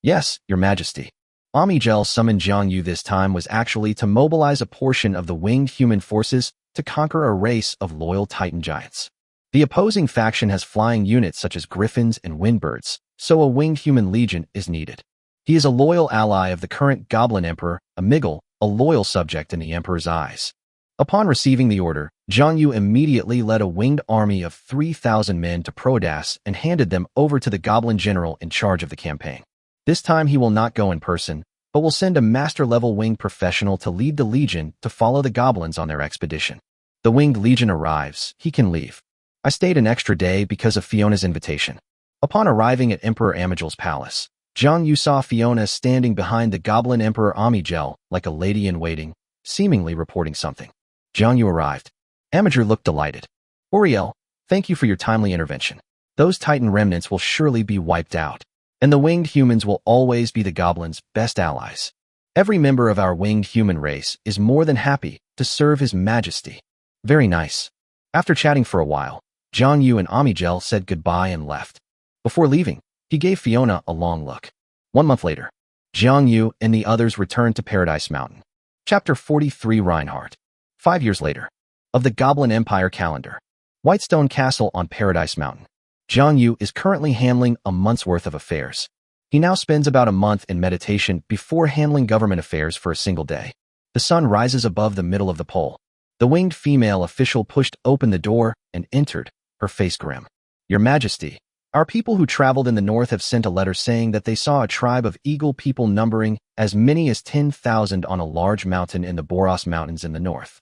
Yes, Your Majesty. Amigel summoned Jiang Yu this time was actually to mobilize a portion of the winged human forces to conquer a race of loyal Titan giants. The opposing faction has flying units such as griffins and windbirds, so a winged human legion is needed. He is a loyal ally of the current Goblin Emperor, Amigwal, a loyal subject in the Emperor's eyes. Upon receiving the order, Jiang Yu immediately led a winged army of 3,000 men to Prodas and handed them over to the Goblin General in charge of the campaign. This time he will not go in person, but will send a master-level winged professional to lead the legion to follow the goblins on their expedition. The winged legion arrives, he can leave. I stayed an extra day because of Fiona's invitation. Upon arriving at Emperor Amigel's palace, Jiang Yu saw Fiona standing behind the Goblin Emperor Amigel like a lady-in-waiting, seemingly reporting something. Jiang Yu arrived. Amigel looked delighted. Uriel, thank you for your timely intervention. Those Titan remnants will surely be wiped out, and the winged humans will always be the goblins' best allies. Every member of our winged human race is more than happy to serve His Majesty. Very nice. After chatting for a while, Jiang Yu and Amigel said goodbye and left. Before leaving, He gave Fiona a long look. 1 month later, Jiang Yu and the others returned to Paradise Mountain. Chapter 43 Reinhardt. 5 years later. Of the Goblin Empire calendar. Whitestone Castle on Paradise Mountain. Jiang Yu is currently handling a month's worth of affairs. He now spends about a month in meditation before handling government affairs for a single day. The sun rises above the middle of the pole. The winged female official pushed open the door and entered, her face grim. Your Majesty, our people who traveled in the north have sent a letter saying that they saw a tribe of eagle people numbering as many as 10,000 on a large mountain in the Boros Mountains in the north.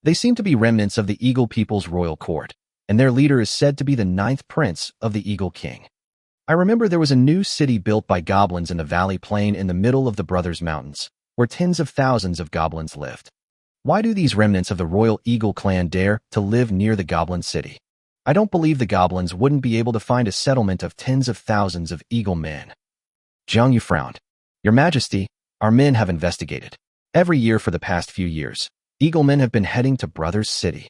They seem to be remnants of the eagle people's royal court, and their leader is said to be the 9th prince of the Eagle King. I remember there was a new city built by goblins in the valley plain in the middle of the Brothers Mountains, where tens of thousands of goblins lived. Why do these remnants of the royal eagle clan dare to live near the goblin city? I don't believe the goblins wouldn't be able to find a settlement of tens of thousands of eagle men. Jiang Yu frowned. Your Majesty, our men have investigated. Every year for the past few years, eagle men have been heading to Brothers City.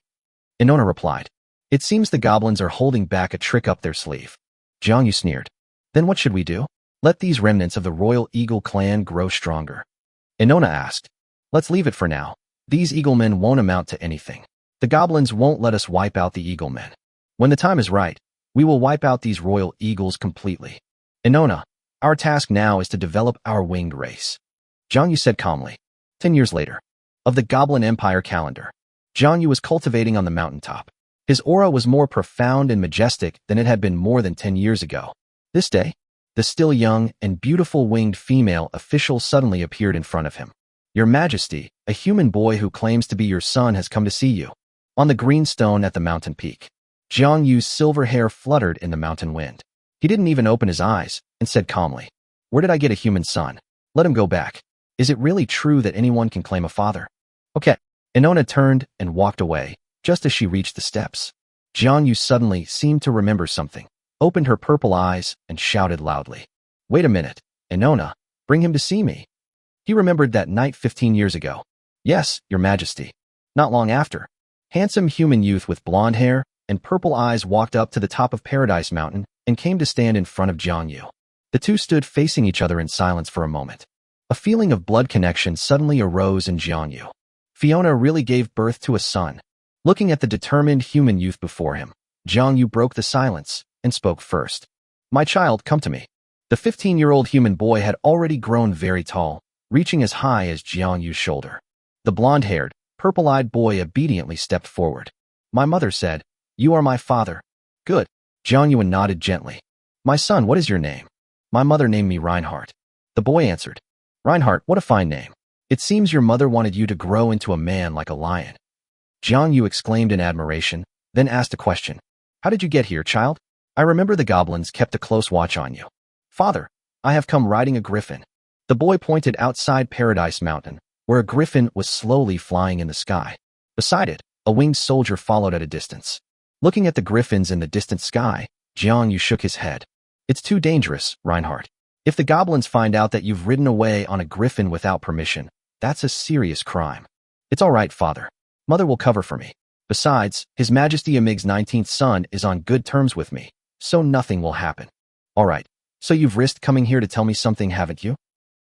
Inona replied. It seems the goblins are holding back a trick up their sleeve. Jiang Yu sneered. Then what should we do? Let these remnants of the royal eagle clan grow stronger. Inona asked. Let's leave it for now. These eagle men won't amount to anything. The goblins won't let us wipe out the eagle men. When the time is right, we will wipe out these royal eagles completely. Inona, our task now is to develop our winged race. Jiang Yu said calmly. 10 years later. Of the Goblin Empire calendar. Jiang Yu was cultivating on the mountaintop. His aura was more profound and majestic than it had been more than 10 years ago. This day, the still young and beautiful winged female official suddenly appeared in front of him. Your Majesty, a human boy who claims to be your son has come to see you. On the green stone at the mountain peak. Jiang Yu's silver hair fluttered in the mountain wind. He didn't even open his eyes and said calmly, Where did I get a human son? Let him go back. Is it really true that anyone can claim a father? Okay. Inona turned and walked away. Just as she reached the steps, Jiang Yu suddenly seemed to remember something, opened her purple eyes, and shouted loudly. Wait a minute, Inona, bring him to see me. He remembered that night 15 years ago. Yes, Your Majesty. Not long after, handsome human youth with blonde hair and purple eyes walked up to the top of Paradise Mountain and came to stand in front of Jiang Yu. The two stood facing each other in silence for a moment. A feeling of blood connection suddenly arose in Jiang Yu. Fiona really gave birth to a son. Looking at the determined human youth before him, Jiang Yu broke the silence and spoke first. My child, come to me. The 15-year-old human boy had already grown very tall, reaching as high as Jiang Yu's shoulder. The blonde-haired, purple-eyed boy obediently stepped forward. My mother said, You are my father. Good. Jiang Yu nodded gently. My son, what is your name? My mother named me Reinhardt. The boy answered. Reinhardt, what a fine name. It seems your mother wanted you to grow into a man like a lion. Jiang Yu exclaimed in admiration, then asked a question. How did you get here, child? I remember the goblins kept a close watch on you. Father, I have come riding a griffin. The boy pointed outside Paradise Mountain, where a griffin was slowly flying in the sky. Beside it, a winged soldier followed at a distance. Looking at the griffins in the distant sky, Jiang Yu shook his head. It's too dangerous, Reinhardt. If the goblins find out that you've ridden away on a griffin without permission, that's a serious crime. It's all right, father. Mother will cover for me. Besides, His Majesty Amig's 19th son is on good terms with me, so nothing will happen. All right, so you've risked coming here to tell me something, haven't you?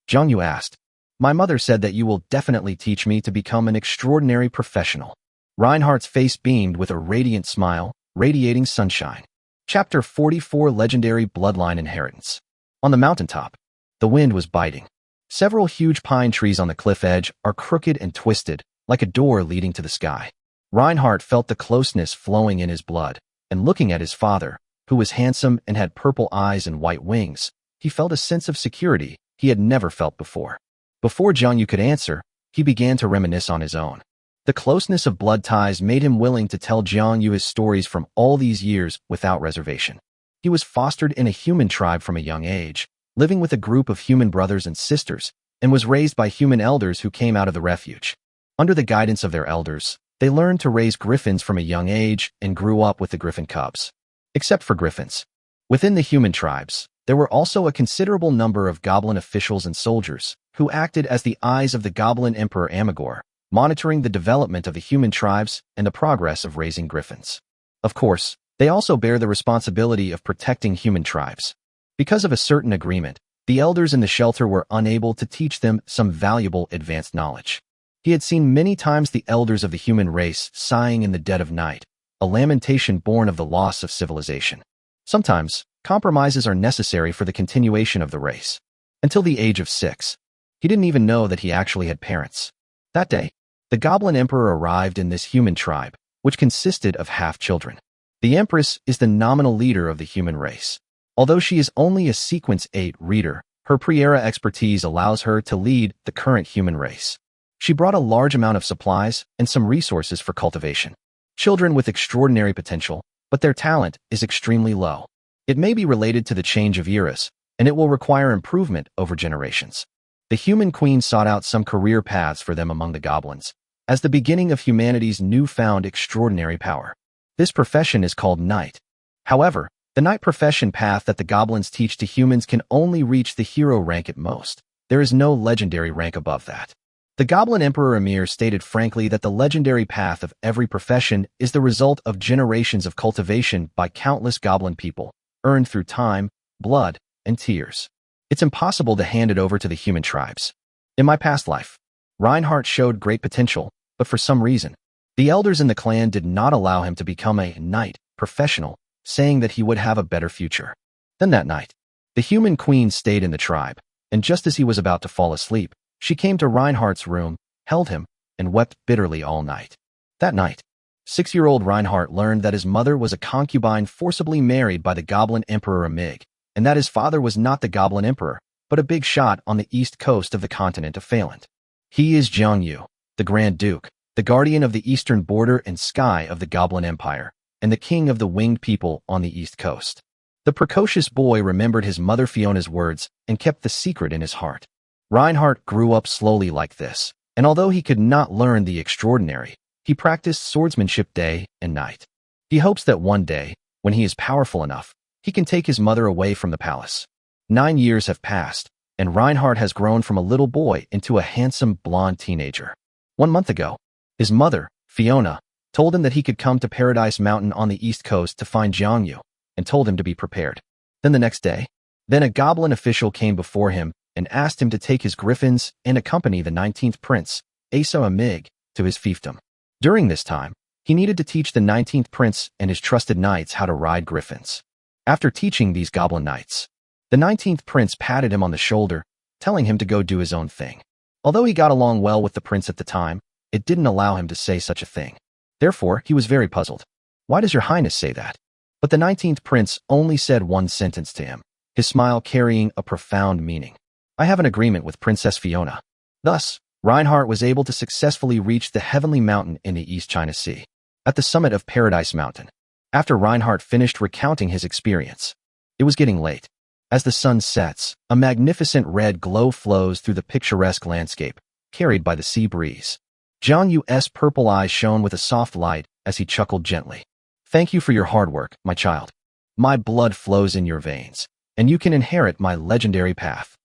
Jiang Yu asked. My mother said that you will definitely teach me to become an extraordinary professional. Reinhardt's face beamed with a radiant smile, radiating sunshine. Chapter 44 Legendary Bloodline Inheritance. On the mountaintop, the wind was biting. Several huge pine trees on the cliff edge are crooked and twisted, like a door leading to the sky. Reinhardt felt the closeness flowing in his blood, and looking at his father, who was handsome and had purple eyes and white wings, he felt a sense of security he had never felt before. Before Jiang Yu could answer, he began to reminisce on his own. The closeness of blood ties made him willing to tell Jiang Yu his stories from all these years without reservation. He was fostered in a human tribe from a young age, living with a group of human brothers and sisters, and was raised by human elders who came out of the refuge. Under the guidance of their elders, they learned to raise griffins from a young age and grew up with the griffin cubs. Except for griffins. Within the human tribes, there were also a considerable number of goblin officials and soldiers who acted as the eyes of the goblin emperor Amigor, monitoring the development of the human tribes and the progress of raising griffins. Of course, they also bear the responsibility of protecting human tribes. Because of a certain agreement, the elders in the shelter were unable to teach them some valuable advanced knowledge. He had seen many times the elders of the human race sighing in the dead of night, a lamentation born of the loss of civilization. Sometimes, compromises are necessary for the continuation of the race. Until the age of 6, he didn't even know that he actually had parents. That day, the Goblin Emperor arrived in this human tribe, which consisted of half-children. The Empress is the nominal leader of the human race. Although she is only a Sequence 8 reader, her pre-era expertise allows her to lead the current human race. She brought a large amount of supplies and some resources for cultivation. Children with extraordinary potential, but their talent is extremely low. It may be related to the change of eras, and it will require improvement over generations. The human queen sought out some career paths for them among the goblins, as the beginning of humanity's newfound extraordinary power. This profession is called knight. However, the knight profession path that the goblins teach to humans can only reach the hero rank at most. There is no legendary rank above that. The Goblin Emperor Emir stated frankly that the legendary path of every profession is the result of generations of cultivation by countless goblin people, earned through time, blood, and tears. It's impossible to hand it over to the human tribes. In my past life, Reinhardt showed great potential, but for some reason, the elders in the clan did not allow him to become a knight professional, saying that he would have a better future. Then that night, the human queen stayed in the tribe, and just as he was about to fall asleep, she came to Reinhardt's room, held him, and wept bitterly all night. That night, 6-year-old Reinhardt learned that his mother was a concubine forcibly married by the Goblin Emperor Amig, and that his father was not the Goblin Emperor, but a big shot on the east coast of the continent of Phaeland. He is Jiang Yu, the Grand Duke, the guardian of the eastern border and sky of the Goblin Empire, and the king of the winged people on the east coast. The precocious boy remembered his mother Fiona's words and kept the secret in his heart. Reinhardt grew up slowly like this, and although he could not learn the extraordinary, he practiced swordsmanship day and night. He hopes that one day, when he is powerful enough, he can take his mother away from the palace. 9 years have passed, and Reinhardt has grown from a little boy into a handsome blonde teenager. 1 month ago, his mother, Fiona, told him that he could come to Paradise Mountain on the east coast to find Jiang Yu, and told him to be prepared. Then the next day, a goblin official came before him and asked him to take his griffins and accompany the 19th prince, Asa Amig, to his fiefdom. During this time, he needed to teach the 19th prince and his trusted knights how to ride griffins. After teaching these goblin knights, the 19th prince patted him on the shoulder, telling him to go do his own thing. Although he got along well with the prince at the time, it didn't allow him to say such a thing. Therefore, he was very puzzled. Why does your highness say that? But the 19th prince only said one sentence to him, his smile carrying a profound meaning. I have an agreement with Princess Fiona. Thus, Reinhardt was able to successfully reach the heavenly mountain in the East China Sea. At the summit of Paradise Mountain, after Reinhardt finished recounting his experience, it was getting late. As the sun sets, a magnificent red glow flows through the picturesque landscape, carried by the sea breeze. Jiang Yu's purple eyes shone with a soft light as he chuckled gently. Thank you for your hard work, my child. My blood flows in your veins, and you can inherit my legendary path.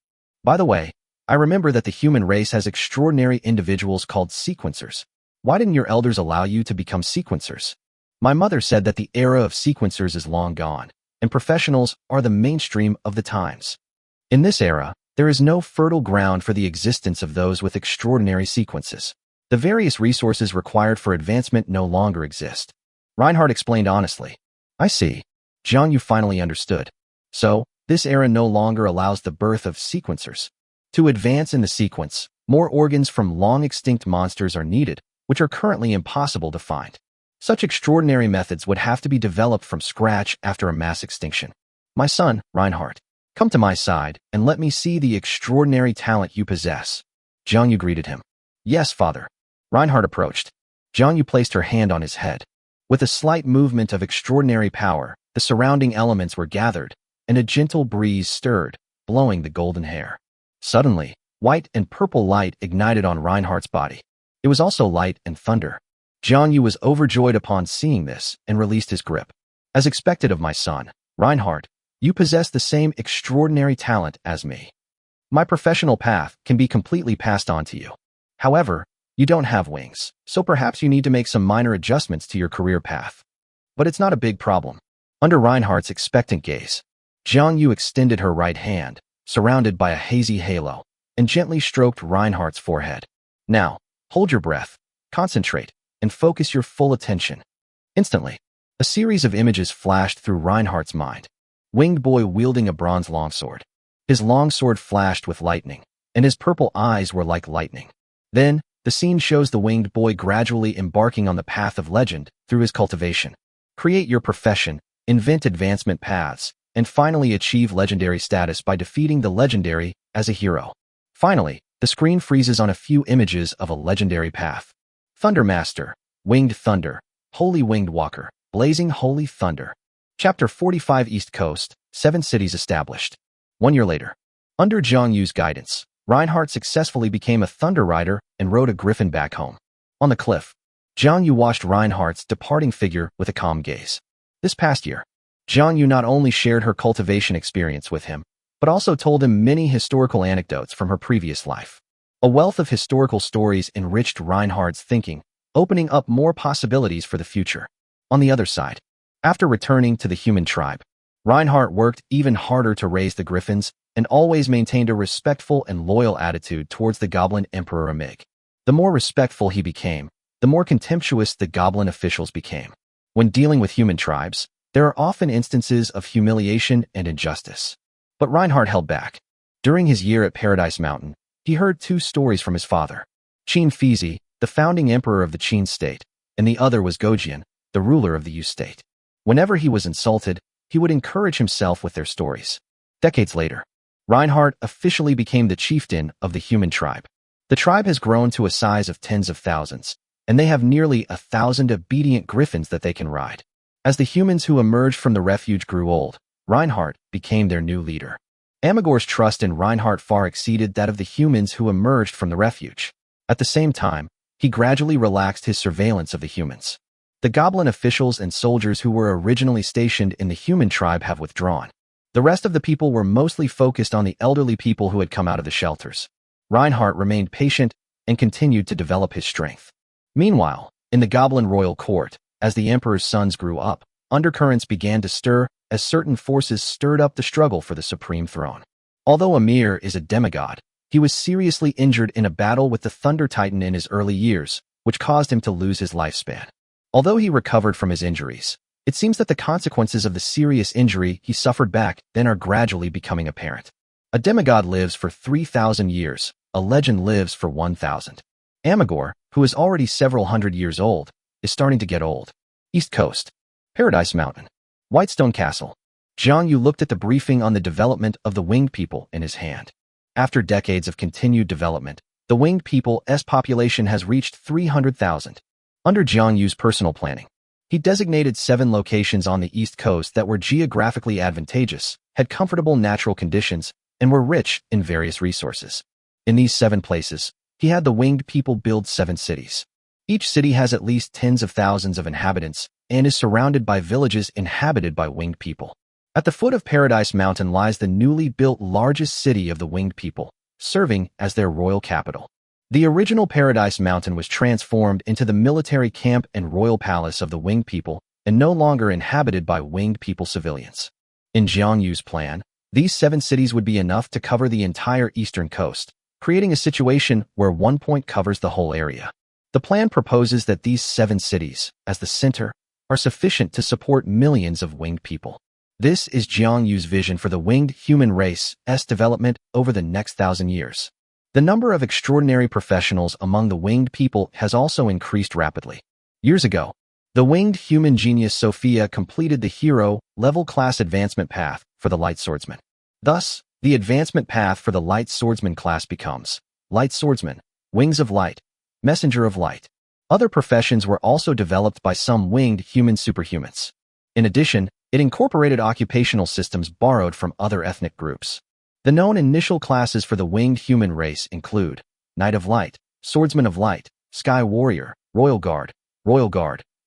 By the way, I remember that the human race has extraordinary individuals called sequencers. Why didn't your elders allow you to become sequencers? My mother said that the era of sequencers is long gone, and professionals are the mainstream of the times. In this era, there is no fertile ground for the existence of those with extraordinary sequences. The various resources required for advancement no longer exist. Reinhardt explained honestly. I see. Jiang Yu finally understood. So, this era no longer allows the birth of sequencers. To advance in the sequence, more organs from long-extinct monsters are needed, which are currently impossible to find. Such extraordinary methods would have to be developed from scratch after a mass extinction. My son, Reinhardt, come to my side and let me see the extraordinary talent you possess. Jiang Yu greeted him. Yes, father. Reinhardt approached. Jiang Yu placed her hand on his head. With a slight movement of extraordinary power, the surrounding elements were gathered, and a gentle breeze stirred, blowing the golden hair. Suddenly, white and purple light ignited on Reinhardt's body. It was also light and thunder. Jiang Yu was overjoyed upon seeing this and released his grip. As expected of my son, Reinhardt, you possess the same extraordinary talent as me. My professional path can be completely passed on to you. However, you don't have wings, so perhaps you need to make some minor adjustments to your career path. But it's not a big problem. Under Reinhardt's expectant gaze, Jiang Yu extended her right hand, surrounded by a hazy halo, and gently stroked Reinhardt's forehead. Now, hold your breath, concentrate, and focus your full attention. Instantly, a series of images flashed through Reinhardt's mind. Winged boy wielding a bronze longsword. His longsword flashed with lightning, and his purple eyes were like lightning. Then, the scene shows the winged boy gradually embarking on the path of legend through his cultivation. Create your profession, invent advancement paths, and finally achieve legendary status by defeating the legendary as a hero. Finally, the screen freezes on a few images of a legendary path. Thunder Master, Winged Thunder, Holy Winged Walker, Blazing Holy Thunder. Chapter 45 East Coast, 7 cities established. 1 year later, under Jiang Yu's guidance, Reinhardt successfully became a Thunder Rider and rode a griffin back home. On the cliff, Jiang Yu watched Reinhardt's departing figure with a calm gaze. This past year, Jiang Yu not only shared her cultivation experience with him, but also told him many historical anecdotes from her previous life. A wealth of historical stories enriched Reinhardt's thinking, opening up more possibilities for the future. On the other side, after returning to the human tribe, Reinhardt worked even harder to raise the griffins and always maintained a respectful and loyal attitude towards the Goblin Emperor Amig. The more respectful he became, the more contemptuous the Goblin officials became. When dealing with human tribes, there are often instances of humiliation and injustice. But Reinhardt held back. During his year at Paradise Mountain, he heard 2 stories from his father. Qin Fizi, the founding emperor of the Qin state, and the other was Gojian, the ruler of the Yu state. Whenever he was insulted, he would encourage himself with their stories. Decades later, Reinhardt officially became the chieftain of the human tribe. The tribe has grown to a size of tens of thousands, and they have nearly 1,000 obedient griffins that they can ride. As the humans who emerged from the refuge grew old, Reinhardt became their new leader. Amigor's trust in Reinhardt far exceeded that of the humans who emerged from the refuge. At the same time, he gradually relaxed his surveillance of the humans. The goblin officials and soldiers who were originally stationed in the human tribe have withdrawn. The rest of the people were mostly focused on the elderly people who had come out of the shelters. Reinhardt remained patient and continued to develop his strength. Meanwhile, in the goblin royal court, as the emperor's sons grew up, undercurrents began to stir as certain forces stirred up the struggle for the supreme throne. Although Amir is a demigod, he was seriously injured in a battle with the Thunder Titan in his early years, which caused him to lose his lifespan. Although he recovered from his injuries, it seems that the consequences of the serious injury he suffered back then are gradually becoming apparent. A demigod lives for 3,000 years, a legend lives for 1,000. Amigor, who is already several hundred years old, is starting to get old. East Coast, Paradise Mountain, Whitestone Castle. Jiang Yu looked at the briefing on the development of the winged people in his hand. After decades of continued development, the winged people's population has reached 300,000. Under Jiang Yu's personal planning, he designated 7 locations on the East Coast that were geographically advantageous, had comfortable natural conditions, and were rich in various resources. In these 7 places, he had the winged people build 7 cities. Each city has at least tens of thousands of inhabitants and is surrounded by villages inhabited by winged people. At the foot of Paradise Mountain lies the newly built largest city of the winged people, serving as their royal capital. The original Paradise Mountain was transformed into the military camp and royal palace of the winged people and no longer inhabited by winged people civilians. In Jiang Yu's plan, these 7 cities would be enough to cover the entire eastern coast, creating a situation where one point covers the whole area. The plan proposes that these 7 cities, as the center, are sufficient to support millions of winged people. This is Jiang Yu's vision for the winged human race's development over the next 1,000 years. The number of extraordinary professionals among the winged people has also increased rapidly. Years ago, the winged human genius Sophia completed the hero-level class advancement path for the Light Swordsman. Thus, the advancement path for the Light Swordsman class becomes Light Swordsman, Wings of Light, Messenger of Light. Other professions were also developed by some winged human superhumans. In addition, it incorporated occupational systems borrowed from other ethnic groups. The known initial classes for the winged human race include Knight of Light, Swordsman of Light, Sky Warrior, Royal Guard,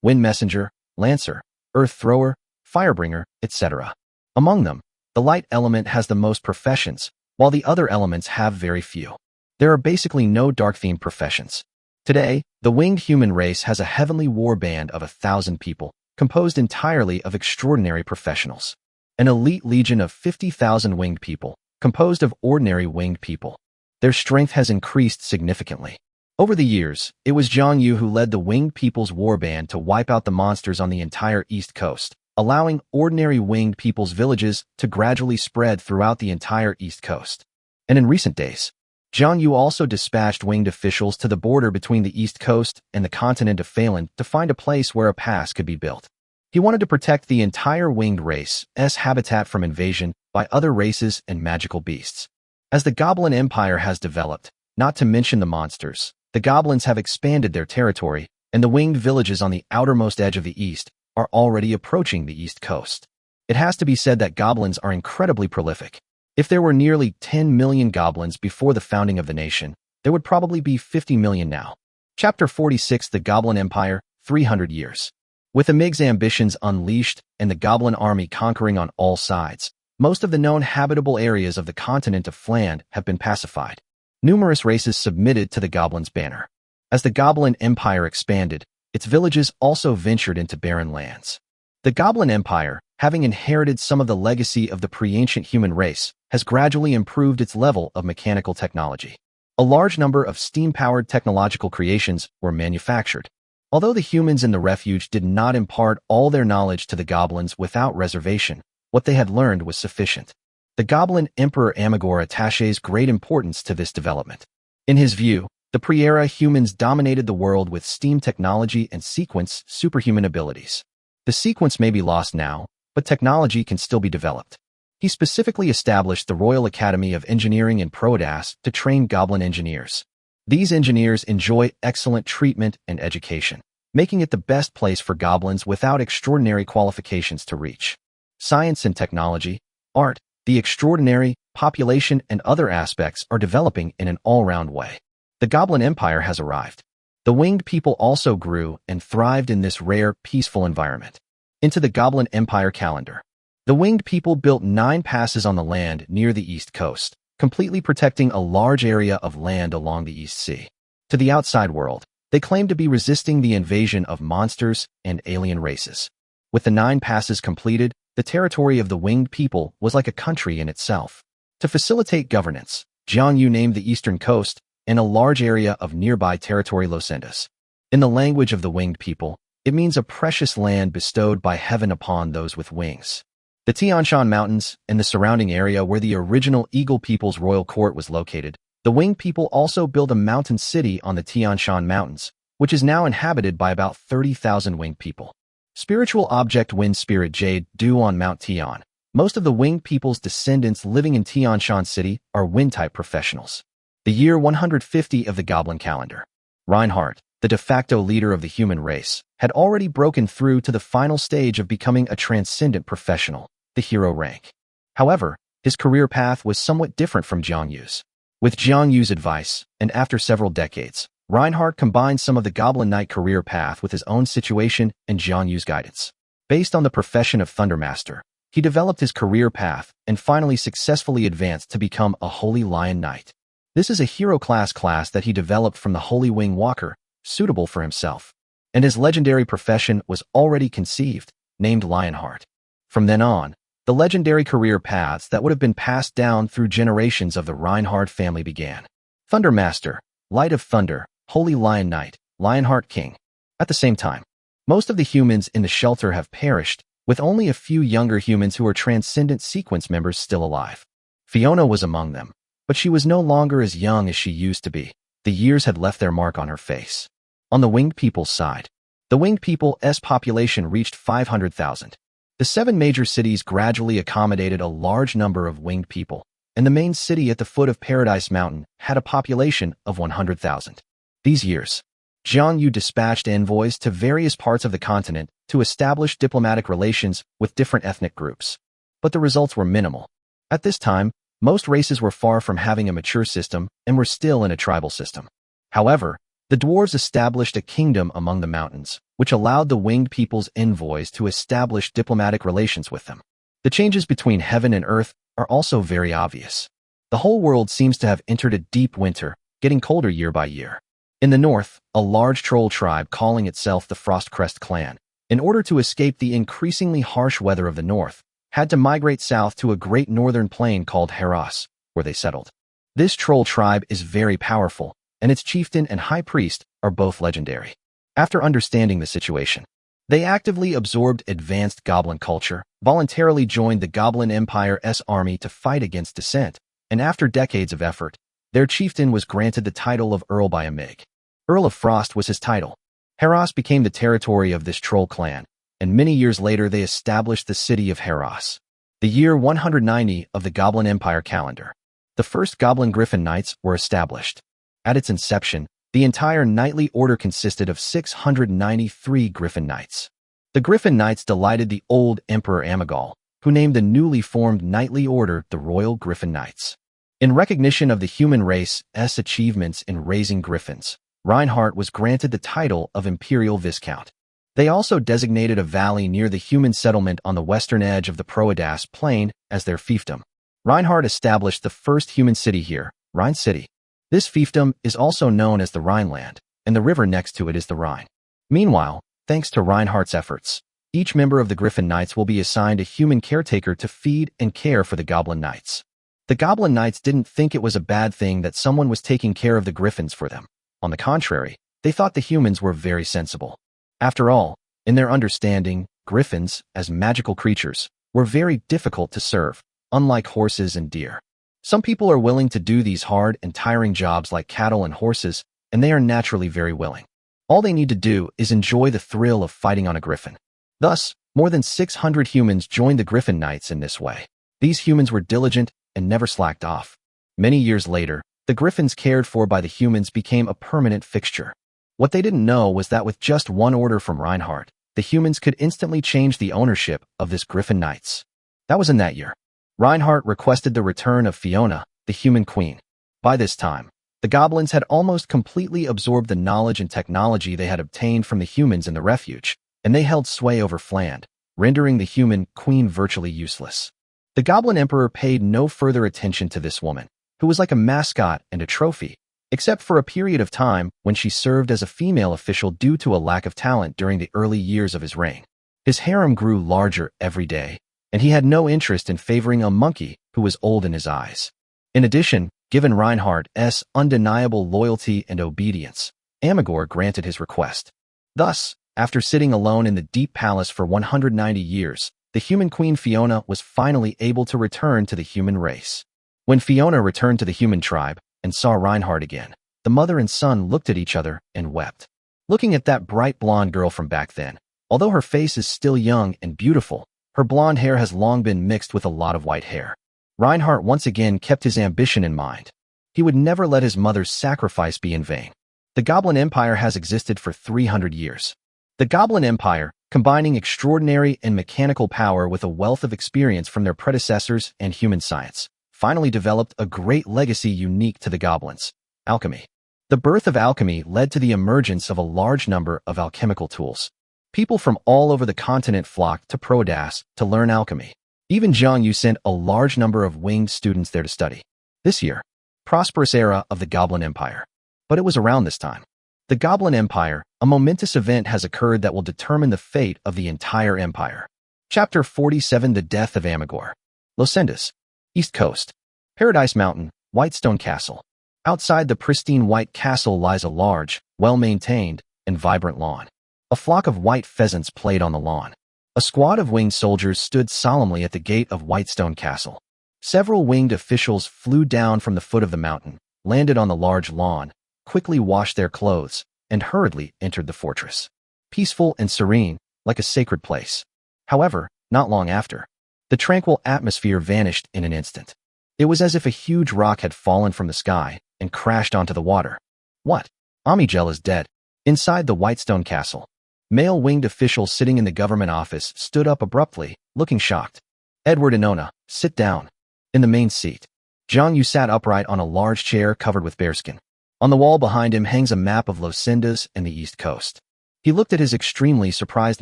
Wind Messenger, Lancer, Earth Thrower, Firebringer, etc. Among them, the light element has the most professions, while the other elements have very few. There are basically no dark-themed professions. Today, the winged human race has a heavenly war band of 1,000 people, composed entirely of extraordinary professionals. an elite legion of 50,000 winged people, composed of ordinary winged people. Their strength has increased significantly. Over the years, it was Jiang Yu who led the winged people's warband to wipe out the monsters on the entire East Coast, allowing ordinary winged people's villages to gradually spread throughout the entire East Coast. And in recent days, Jiang Yu also dispatched winged officials to the border between the East Coast and the continent of Phelan to find a place where a pass could be built. He wanted to protect the entire winged race's habitat from invasion by other races and magical beasts. As the Goblin Empire has developed, not to mention the monsters, the goblins have expanded their territory, and the winged villages on the outermost edge of the East are already approaching the East Coast. It has to be said that goblins are incredibly prolific. If there were nearly 10 million goblins before the founding of the nation, there would probably be 50 million now. Chapter 46: The Goblin Empire, 300 Years. With Amig's ambitions unleashed and the goblin army conquering on all sides, most of the known habitable areas of the continent of Fland have been pacified. Numerous races submitted to the goblins' banner. As the Goblin Empire expanded, its villages also ventured into barren lands. The Goblin Empire, having inherited some of the legacy of the pre-ancient human race, has gradually improved its level of mechanical technology. A large number of steam-powered technological creations were manufactured. Although the humans in the refuge did not impart all their knowledge to the goblins without reservation, what they had learned was sufficient. The Goblin Emperor Amigor attaches great importance to this development. In his view, the pre-era humans dominated the world with steam technology and sequence superhuman abilities. The sequence may be lost now, but technology can still be developed. He specifically established the Royal Academy of Engineering in Prodas to train goblin engineers. These engineers enjoy excellent treatment and education, making it the best place for goblins without extraordinary qualifications to reach. Science and technology, art, the extraordinary, population, and other aspects are developing in an all-round way. The Goblin Empire has arrived. The winged people also grew and thrived in this rare, peaceful environment. Into the Goblin Empire calendar. The winged people built 9 passes on the land near the East Coast, completely protecting a large area of land along the East Sea. To the outside world, they claimed to be resisting the invasion of monsters and alien races. With the 9 passes completed, the territory of the winged people was like a country in itself. To facilitate governance, Jiang Yu named the eastern coast and a large area of nearby territory Los Andes. In the language of the winged people, it means a precious land bestowed by heaven upon those with wings. The Tian Shan Mountains and the surrounding area where the original Eagle People's royal court was located, the winged people also built a mountain city on the Tian Shan Mountains, which is now inhabited by about 30,000 winged people. Spiritual object Wind Spirit Jade Dew on Mount Tian. Most of the winged people's descendants living in Tian Shan City are wind-type professionals. The year 150 of the Goblin calendar. Reinhardt, the de facto leader of the human race, had already broken through to the final stage of becoming a transcendent professional, the hero rank. However, his career path was somewhat different from Jiang Yu's. With Jiang Yu's advice, and after several decades, Reinhardt combined some of the Goblin Knight career path with his own situation and Jiang Yu's guidance. Based on the profession of Thundermaster, he developed his career path and finally successfully advanced to become a Holy Lion Knight. This is a hero class that he developed from the Holy Wing Walker, suitable for himself. And his legendary profession was already conceived, named Lionheart. From then on, the legendary career paths that would have been passed down through generations of the Reinhardt family began. Thundermaster, Light of Thunder, Holy Lion Knight, Lionheart King. At the same time, most of the humans in the shelter have perished, with only a few younger humans who are Transcendent Sequence members still alive. Fiona was among them, but she was no longer as young as she used to be. The years had left their mark on her face. On the winged people's side, the winged people's population reached 500,000. The 7 major cities gradually accommodated a large number of winged people, and the main city at the foot of Paradise Mountain had a population of 100,000. These years, Jiang Yu dispatched envoys to various parts of the continent to establish diplomatic relations with different ethnic groups. But the results were minimal. At this time, most races were far from having a mature system and were still in a tribal system. However, the dwarves established a kingdom among the mountains, which allowed the winged people's envoys to establish diplomatic relations with them. The changes between heaven and earth are also very obvious. The whole world seems to have entered a deep winter, getting colder year by year. In the north, a large troll tribe calling itself the Frostcrest clan, in order to escape the increasingly harsh weather of the north, had to migrate south to a great northern plain called Heras, where they settled. This troll tribe is very powerful, and its chieftain and high priest are both legendary. After understanding the situation, they actively absorbed advanced goblin culture, voluntarily joined the Goblin Empire's army to fight against dissent, and after decades of effort, their chieftain was granted the title of Earl by a Mig. Earl of Frost was his title. Heras became the territory of this troll clan, and many years later they established the city of Heras. The year 190 of the Goblin Empire calendar. The first Goblin Griffin Knights were established. At its inception, the entire knightly order consisted of 693 Griffin Knights. The Griffin Knights delighted the old Emperor Amigal, who named the newly formed knightly order the Royal Griffin Knights. In recognition of the human race's achievements in raising griffins, Reinhardt was granted the title of Imperial Viscount. They also designated a valley near the human settlement on the western edge of the Proedas Plain as their fiefdom. Reinhardt established the first human city here, Rhine City. This fiefdom is also known as the Rhineland, and the river next to it is the Rhine. Meanwhile, thanks to Reinhardt's efforts, each member of the Griffin Knights will be assigned a human caretaker to feed and care for the Goblin Knights. The Goblin Knights didn't think it was a bad thing that someone was taking care of the Griffins for them. On the contrary, they thought the humans were very sensible. After all, in their understanding, Griffins, as magical creatures, were very difficult to serve, unlike horses and deer. Some people are willing to do these hard and tiring jobs like cattle and horses, and they are naturally very willing. All they need to do is enjoy the thrill of fighting on a griffin. Thus, more than 600 humans joined the Griffin Knights in this way. These humans were diligent and never slacked off. Many years later, the griffins cared for by the humans became a permanent fixture. What they didn't know was that with just one order from Reinhardt, the humans could instantly change the ownership of this Griffin Knights. That was in that year. Reinhardt requested the return of Fiona, the human queen. By this time, the goblins had almost completely absorbed the knowledge and technology they had obtained from the humans in the refuge, and they held sway over Fland, rendering the human queen virtually useless. The Goblin Emperor paid no further attention to this woman, who was like a mascot and a trophy, except for a period of time when she served as a female official due to a lack of talent during the early years of his reign. His harem grew larger every day, and he had no interest in favoring a monkey who was old in his eyes. In addition, given Reinhardt's undeniable loyalty and obedience, Amigor granted his request. Thus, after sitting alone in the deep palace for 190 years, the human queen Fiona was finally able to return to the human race. When Fiona returned to the human tribe and saw Reinhardt again, the mother and son looked at each other and wept. Looking at that bright blonde girl from back then, although her face is still young and beautiful, her blonde hair has long been mixed with a lot of white hair. Reinhardt once again kept his ambition in mind. He would never let his mother's sacrifice be in vain. The Goblin Empire has existed for 300 years. The Goblin Empire, combining extraordinary and mechanical power with a wealth of experience from their predecessors and human science, finally developed a great legacy unique to the goblins: alchemy. The birth of alchemy led to the emergence of a large number of alchemical tools. People from all over the continent flocked to Proedas to learn alchemy. Even Zhang Yu sent a large number of winged students there to study. This year, prosperous era of the Goblin Empire. But it was around this time. The Goblin Empire, a momentous event has occurred that will determine the fate of the entire empire. Chapter 47: The Death of Amigor. Losendas. East Coast. Paradise Mountain, Whitestone Castle. Outside the pristine white castle lies a large, well-maintained, and vibrant lawn. A flock of white pheasants played on the lawn. A squad of winged soldiers stood solemnly at the gate of Whitestone Castle. Several winged officials flew down from the foot of the mountain, landed on the large lawn, quickly washed their clothes, and hurriedly entered the fortress. Peaceful and serene, like a sacred place. However, not long after, the tranquil atmosphere vanished in an instant. It was as if a huge rock had fallen from the sky and crashed onto the water. What? Amigel is dead. Inside the Whitestone Castle, male winged official sitting in the government office stood up abruptly, looking shocked. Edward and Nona, sit down. In the main seat, Zhang Yu sat upright on a large chair covered with bearskin. On the wall behind him hangs a map of Losendas and the East Coast. He looked at his extremely surprised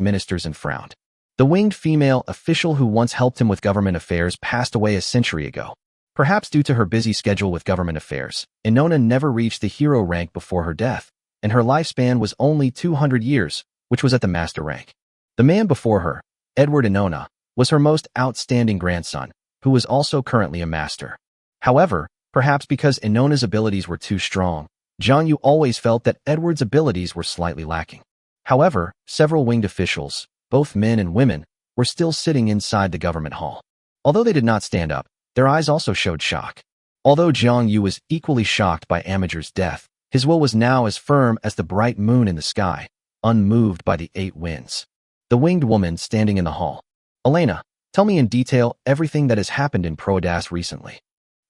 ministers and frowned. The winged female official who once helped him with government affairs passed away a century ago. Perhaps due to her busy schedule with government affairs, Inona never reached the hero rank before her death, and her lifespan was only 200 years, which was at the master rank. The man before her, Edward Inona, was her most outstanding grandson, who was also currently a master. However, perhaps because Inona's abilities were too strong, Jianyu always felt that Edward's abilities were slightly lacking. However, several winged officials, both men and women, were still sitting inside the government hall. Although they did not stand up, their eyes also showed shock. Although Jianyu was equally shocked by Amager's death, his will was now as firm as the bright moon in the sky, unmoved by the 8 winds. The winged woman standing in the hall. Elena, tell me in detail everything that has happened in Prodas recently.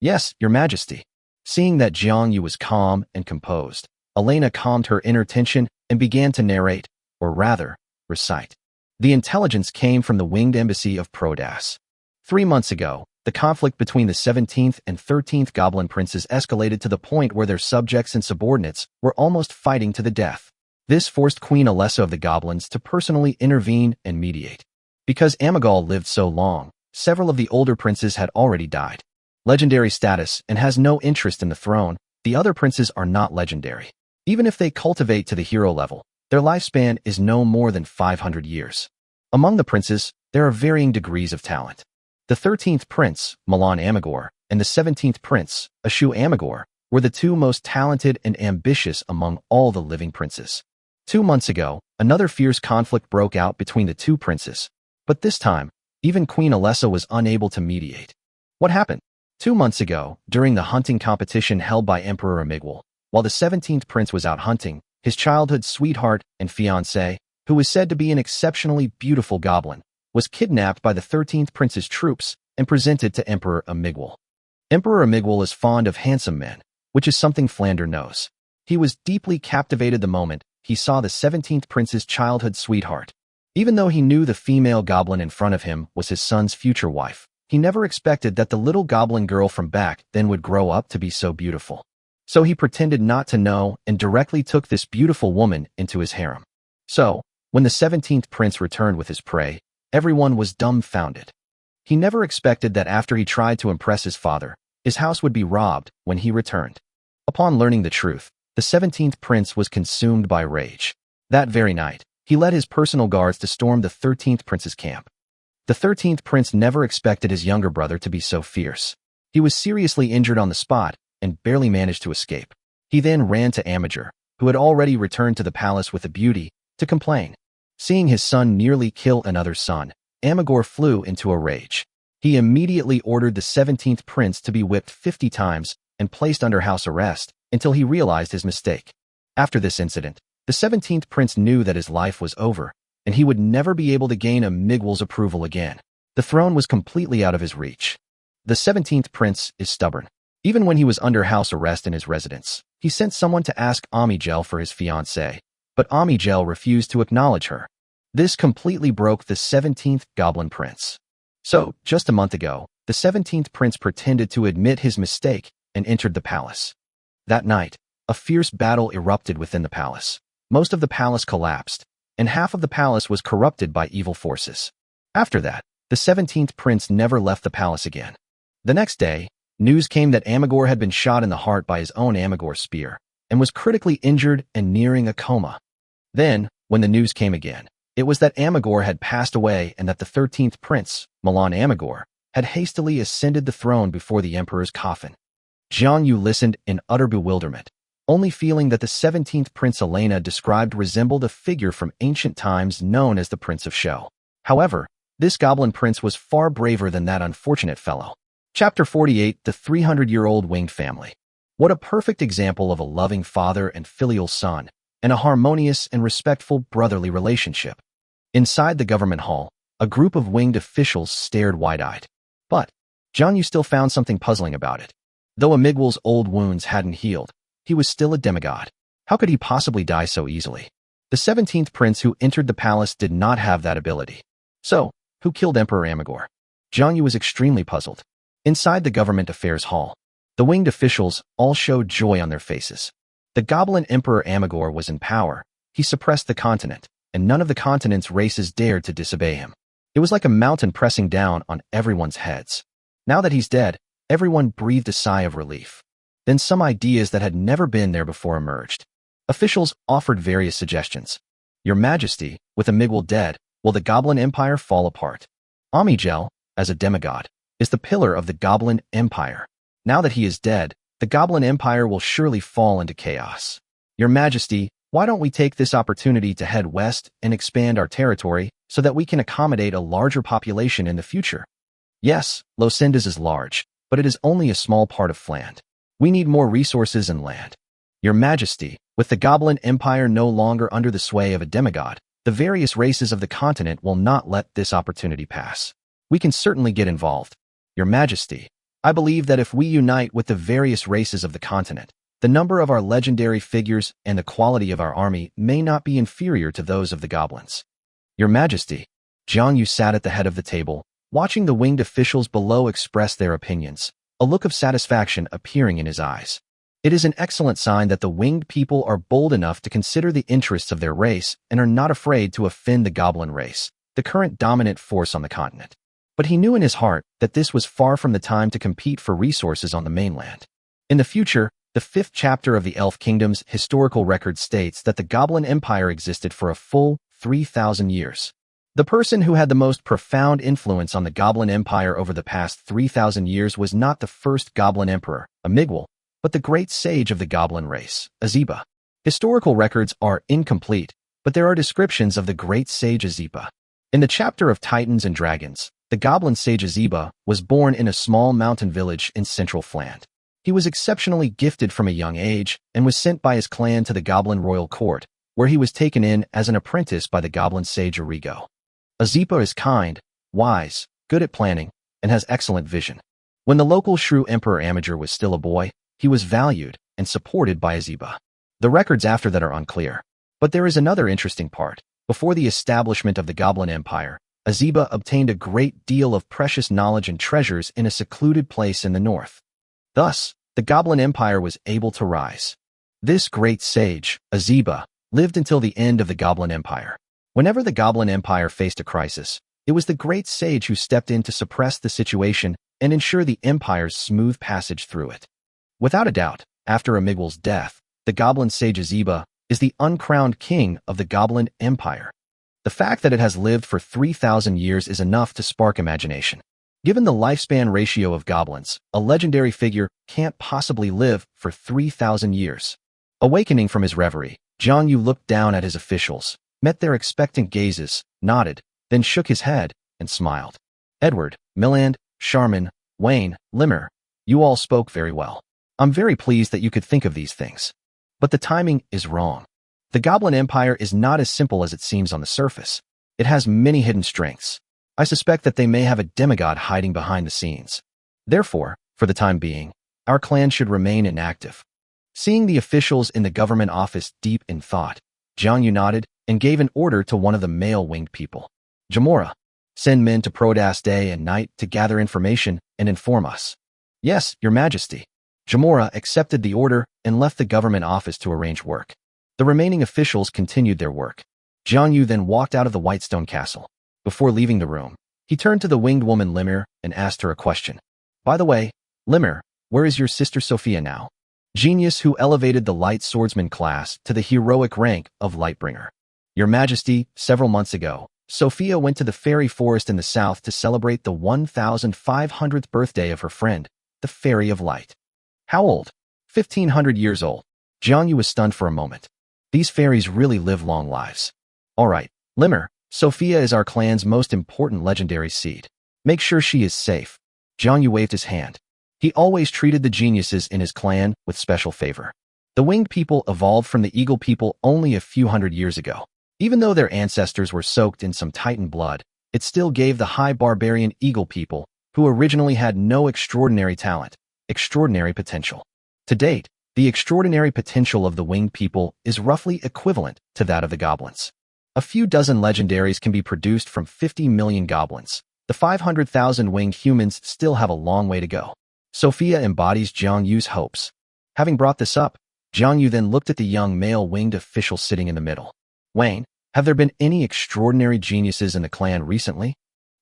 Yes, Your Majesty. Seeing that Jianyu was calm and composed, Elena calmed her inner tension and began to narrate, or rather, recite. The intelligence came from the winged embassy of Prodas. 3 months ago, the conflict between the 17th and 13th Goblin Princes escalated to the point where their subjects and subordinates were almost fighting to the death. This forced Queen Alessa of the Goblins to personally intervene and mediate. Because Amigal lived so long, several of the older princes had already died. Legendary status and has no interest in the throne, the other princes are not legendary. Even if they cultivate to the hero level, their lifespan is no more than 500 years. Among the princes, there are varying degrees of talent. The 13th prince, Milan Amigor, and the 17th prince, Ashu Amigor, were the 2 most talented and ambitious among all the living princes. 2 months ago, another fierce conflict broke out between the 2 princes. But this time, even Queen Alessa was unable to mediate. What happened? 2 months ago, during the hunting competition held by Emperor Amigwal, while the 17th prince was out hunting, his childhood sweetheart and fiancé, who was said to be an exceptionally beautiful goblin, was kidnapped by the 13th prince's troops and presented to Emperor Amigwal. Emperor Amigwal is fond of handsome men, which is something Flander knows. He was deeply captivated the moment he saw the 17th prince's childhood sweetheart. Even though he knew the female goblin in front of him was his son's future wife, he never expected that the little goblin girl from back then would grow up to be so beautiful. So he pretended not to know and directly took this beautiful woman into his harem. So, when the 17th prince returned with his prey, everyone was dumbfounded. He never expected that after he tried to impress his father, his house would be robbed when he returned. Upon learning the truth, the 17th prince was consumed by rage. That very night, he led his personal guards to storm the 13th prince's camp. The 13th prince never expected his younger brother to be so fierce. He was seriously injured on the spot and barely managed to escape. He then ran to Amager, who had already returned to the palace with a beauty, to complain. Seeing his son nearly kill another son, Amigor flew into a rage. He immediately ordered the 17th prince to be whipped 50 times and placed under house arrest until he realized his mistake. After this incident, the 17th prince knew that his life was over, and he would never be able to gain Amigwal's approval again. The throne was completely out of his reach. The 17th prince is stubborn. Even when he was under house arrest in his residence, he sent someone to ask Angel for his fiancée, but Angel refused to acknowledge her. This completely broke the 17th Goblin Prince. So, just a month ago, the 17th Prince pretended to admit his mistake and entered the palace. That night, a fierce battle erupted within the palace. Most of the palace collapsed, and half of the palace was corrupted by evil forces. After that, the 17th Prince never left the palace again. The next day, news came that Amigor had been shot in the heart by his own Amigor spear, and was critically injured and nearing a coma. Then, when the news came again, it was that Amigor had passed away and that the 13th prince, Milan Amigor, had hastily ascended the throne before the emperor's coffin. Jianyu listened in utter bewilderment, only feeling that the 17th prince Elena described resembled a figure from ancient times known as the Prince of Sho. However, this goblin prince was far braver than that unfortunate fellow. Chapter 48, The 300-Year-Old Winged Family. What a perfect example of a loving father and filial son, and a harmonious and respectful brotherly relationship. Inside the government hall, a group of winged officials stared wide-eyed. But Jianyu still found something puzzling about it. Though Amigwal's old wounds hadn't healed, he was still a demigod. How could he possibly die so easily? The 17th prince who entered the palace did not have that ability. So, who killed Emperor Amigor? Jianyu was extremely puzzled. Inside the government affairs hall, the winged officials all showed joy on their faces. The goblin Emperor Amigor was in power. He suppressed the continent, and none of the continent's races dared to disobey him. It was like a mountain pressing down on everyone's heads. Now that he's dead, everyone breathed a sigh of relief. Then some ideas that had never been there before emerged. Officials offered various suggestions. Your Majesty, with Amigwal dead, will the Goblin Empire fall apart? Angel, as a demigod, is the pillar of the Goblin Empire. Now that he is dead, the Goblin Empire will surely fall into chaos. Your Majesty, why don't we take this opportunity to head west and expand our territory so that we can accommodate a larger population in the future? Yes, Los Andes is large, but it is only a small part of Fland. We need more resources and land. Your Majesty, with the Goblin Empire no longer under the sway of a demigod, the various races of the continent will not let this opportunity pass. We can certainly get involved. Your Majesty, I believe that if we unite with the various races of the continent, the number of our legendary figures and the quality of our army may not be inferior to those of the goblins. Your Majesty, Jiang Yu sat at the head of the table, watching the winged officials below express their opinions, a look of satisfaction appearing in his eyes. It is an excellent sign that the winged people are bold enough to consider the interests of their race and are not afraid to offend the goblin race, the current dominant force on the continent. But he knew in his heart that this was far from the time to compete for resources on the mainland. In the future, the 5th chapter of the Elf Kingdom's historical record states that the Goblin Empire existed for a full 3,000 years. The person who had the most profound influence on the Goblin Empire over the past 3,000 years was not the first Goblin Emperor, Amigwal, but the great sage of the Goblin race, Aziba. Historical records are incomplete, but there are descriptions of the great sage Aziba. In the chapter of Titans and Dragons, the Goblin sage Aziba was born in a small mountain village in central Fland. He was exceptionally gifted from a young age and was sent by his clan to the Goblin royal court, where he was taken in as an apprentice by the Goblin sage Arrigo. Aziba is kind, wise, good at planning, and has excellent vision. When the local shrew Emperor Amager was still a boy, he was valued and supported by Aziba. The records after that are unclear. But there is another interesting part. Before the establishment of the Goblin Empire, Aziba obtained a great deal of precious knowledge and treasures in a secluded place in the north. Thus, the Goblin Empire was able to rise. This great sage, Aziba, lived until the end of the Goblin Empire. Whenever the Goblin Empire faced a crisis, it was the great sage who stepped in to suppress the situation and ensure the empire's smooth passage through it. Without a doubt, after Amigwal's death, the Goblin sage Aziba is the uncrowned king of the Goblin Empire. The fact that it has lived for 3,000 years is enough to spark imagination. Given the lifespan ratio of goblins, a legendary figure can't possibly live for 3,000 years. Awakening from his reverie, Jiang Yu looked down at his officials, met their expectant gazes, nodded, then shook his head and smiled. Edward, Milland, Charmin, Wayne, Limmer, you all spoke very well. I'm very pleased that you could think of these things. But the timing is wrong. The Goblin Empire is not as simple as it seems on the surface. It has many hidden strengths. I suspect that they may have a demigod hiding behind the scenes. Therefore, for the time being, our clan should remain inactive. Seeing the officials in the government office deep in thought, Jiang Yu nodded and gave an order to one of the male-winged people. Jamora, send men to Prodas day and night to gather information and inform us. Yes, Your Majesty. Jamora accepted the order and left the government office to arrange work. The remaining officials continued their work. Jiang Yu then walked out of the Whitestone Castle. Before leaving the room, he turned to the winged woman Limmer and asked her a question. By the way, Limmer, where is your sister Sophia now? Genius who elevated the light swordsman class to the heroic rank of Lightbringer. Your Majesty, several months ago, Sophia went to the fairy forest in the south to celebrate the 1,500th birthday of her friend, the Fairy of Light. How old? 1,500 years old. Jiang Yu was stunned for a moment. These fairies really live long lives. All right, Limmer, Sophia is our clan's most important legendary seed. Make sure she is safe. Jiang Yu waved his hand. He always treated the geniuses in his clan with special favor. The winged people evolved from the eagle people only a few hundred years ago. Even though their ancestors were soaked in some Titan blood, it still gave the high barbarian eagle people, who originally had no extraordinary talent, extraordinary potential. To date, the extraordinary potential of the winged people is roughly equivalent to that of the goblins. A few dozen legendaries can be produced from 50 million goblins. The 500,000 winged humans still have a long way to go. Sophia embodies Jiang Yu's hopes. Having brought this up, Jiang Yu then looked at the young male winged official sitting in the middle. Wayne, have there been any extraordinary geniuses in the clan recently?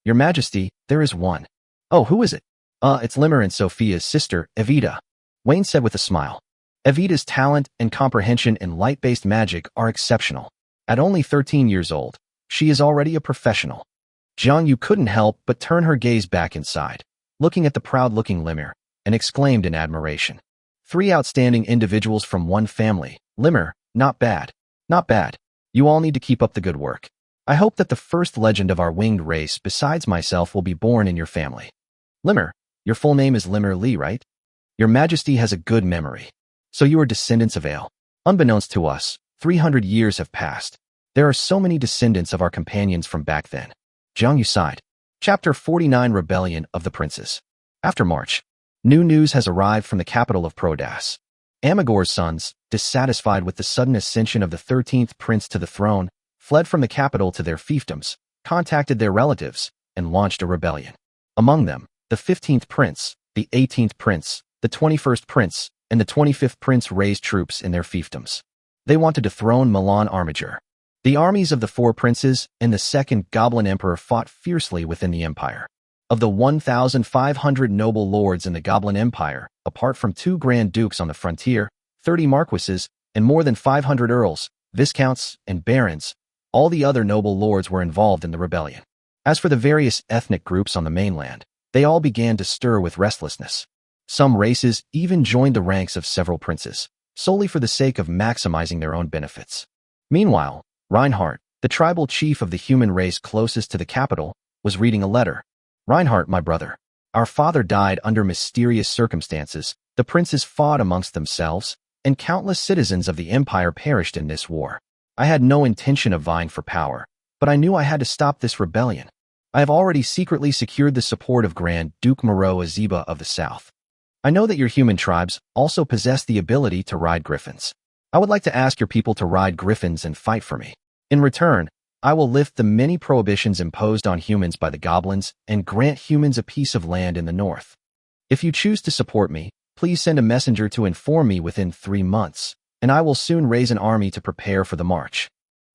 Your Majesty, there is one. Oh, who is it? It's Limmer and Sophia's sister, Evita. Wayne said with a smile. Evita's talent and comprehension in light-based magic are exceptional. At only 13 years old, she is already a professional. Jiang Yu couldn't help but turn her gaze back inside, looking at the proud-looking Limmer, and exclaimed in admiration. 3 outstanding individuals from one family. Limmer, not bad. Not bad. You all need to keep up the good work. I hope that the first legend of our winged race besides myself will be born in your family. Limmer, your full name is Limmer Li, right? Your Majesty has a good memory. So you are descendants of Ale. Unbeknownst to us, 300 years have passed. There are so many descendants of our companions from back then. Jiang Yu sighed. Chapter 49 Rebellion of the Princes. After March, new news has arrived from the capital of Prodas. Amagor's sons, dissatisfied with the sudden ascension of the 13th prince to the throne, fled from the capital to their fiefdoms, contacted their relatives, and launched a rebellion. Among them, the 15th prince, the 18th prince, the 21st prince, and the 25th prince raised troops in their fiefdoms. They wanted to dethrone Milan Armiger. The armies of the 4 princes and the 2nd Goblin Emperor fought fiercely within the empire. Of the 1,500 noble lords in the Goblin Empire, apart from 2 Grand Dukes on the frontier, 30 marquises, and more than 500 earls, viscounts, and barons, all the other noble lords were involved in the rebellion. As for the various ethnic groups on the mainland, they all began to stir with restlessness. Some races even joined the ranks of several princes, solely for the sake of maximizing their own benefits. Meanwhile, Reinhardt, the tribal chief of the human race closest to the capital, was reading a letter. Reinhardt, my brother, our father died under mysterious circumstances, the princes fought amongst themselves, and countless citizens of the empire perished in this war. I had no intention of vying for power, but I knew I had to stop this rebellion. I have already secretly secured the support of Grand Duke Moreau Aziba of the South. I know that your human tribes also possess the ability to ride griffins. I would like to ask your people to ride griffins and fight for me. In return, I will lift the many prohibitions imposed on humans by the goblins and grant humans a piece of land in the north. If you choose to support me, please send a messenger to inform me within 3 months, and I will soon raise an army to prepare for the march.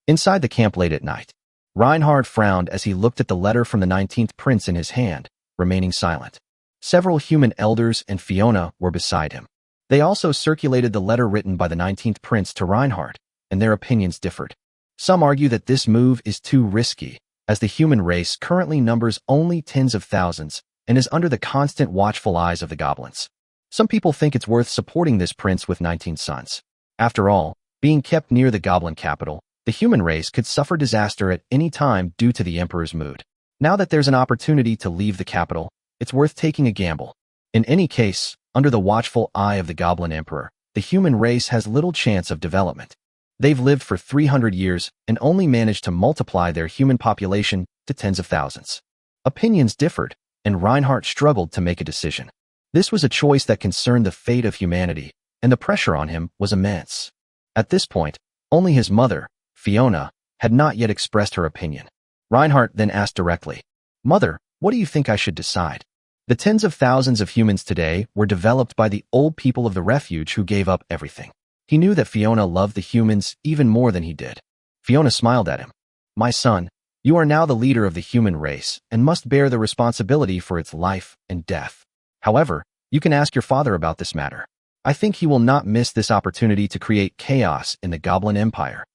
Inside the camp late at night, Reinhardt frowned as he looked at the letter from the 19th prince in his hand, remaining silent. Several human elders and Fiona were beside him. They also circulated the letter written by the 19th prince to Reinhardt, and their opinions differed. Some argue that this move is too risky, as the human race currently numbers only tens of thousands and is under the constant watchful eyes of the goblins. Some people think it's worth supporting this prince with 19 sons. After all, being kept near the goblin capital, the human race could suffer disaster at any time due to the emperor's mood. Now that there's an opportunity to leave the capital, it's worth taking a gamble. In any case, under the watchful eye of the goblin emperor, the human race has little chance of development. They've lived for 300 years and only managed to multiply their human population to tens of thousands. Opinions differed, and Reinhardt struggled to make a decision. This was a choice that concerned the fate of humanity, and the pressure on him was immense. At this point, only his mother, Fiona, had not yet expressed her opinion. Reinhardt then asked directly, "Mother, what do you think I should decide?" The tens of thousands of humans today were developed by the old people of the refuge who gave up everything. He knew that Fiona loved the humans even more than he did. Fiona smiled at him. "My son, you are now the leader of the human race and must bear the responsibility for its life and death. However, you can ask your father about this matter. I think he will not miss this opportunity to create chaos in the Goblin Empire."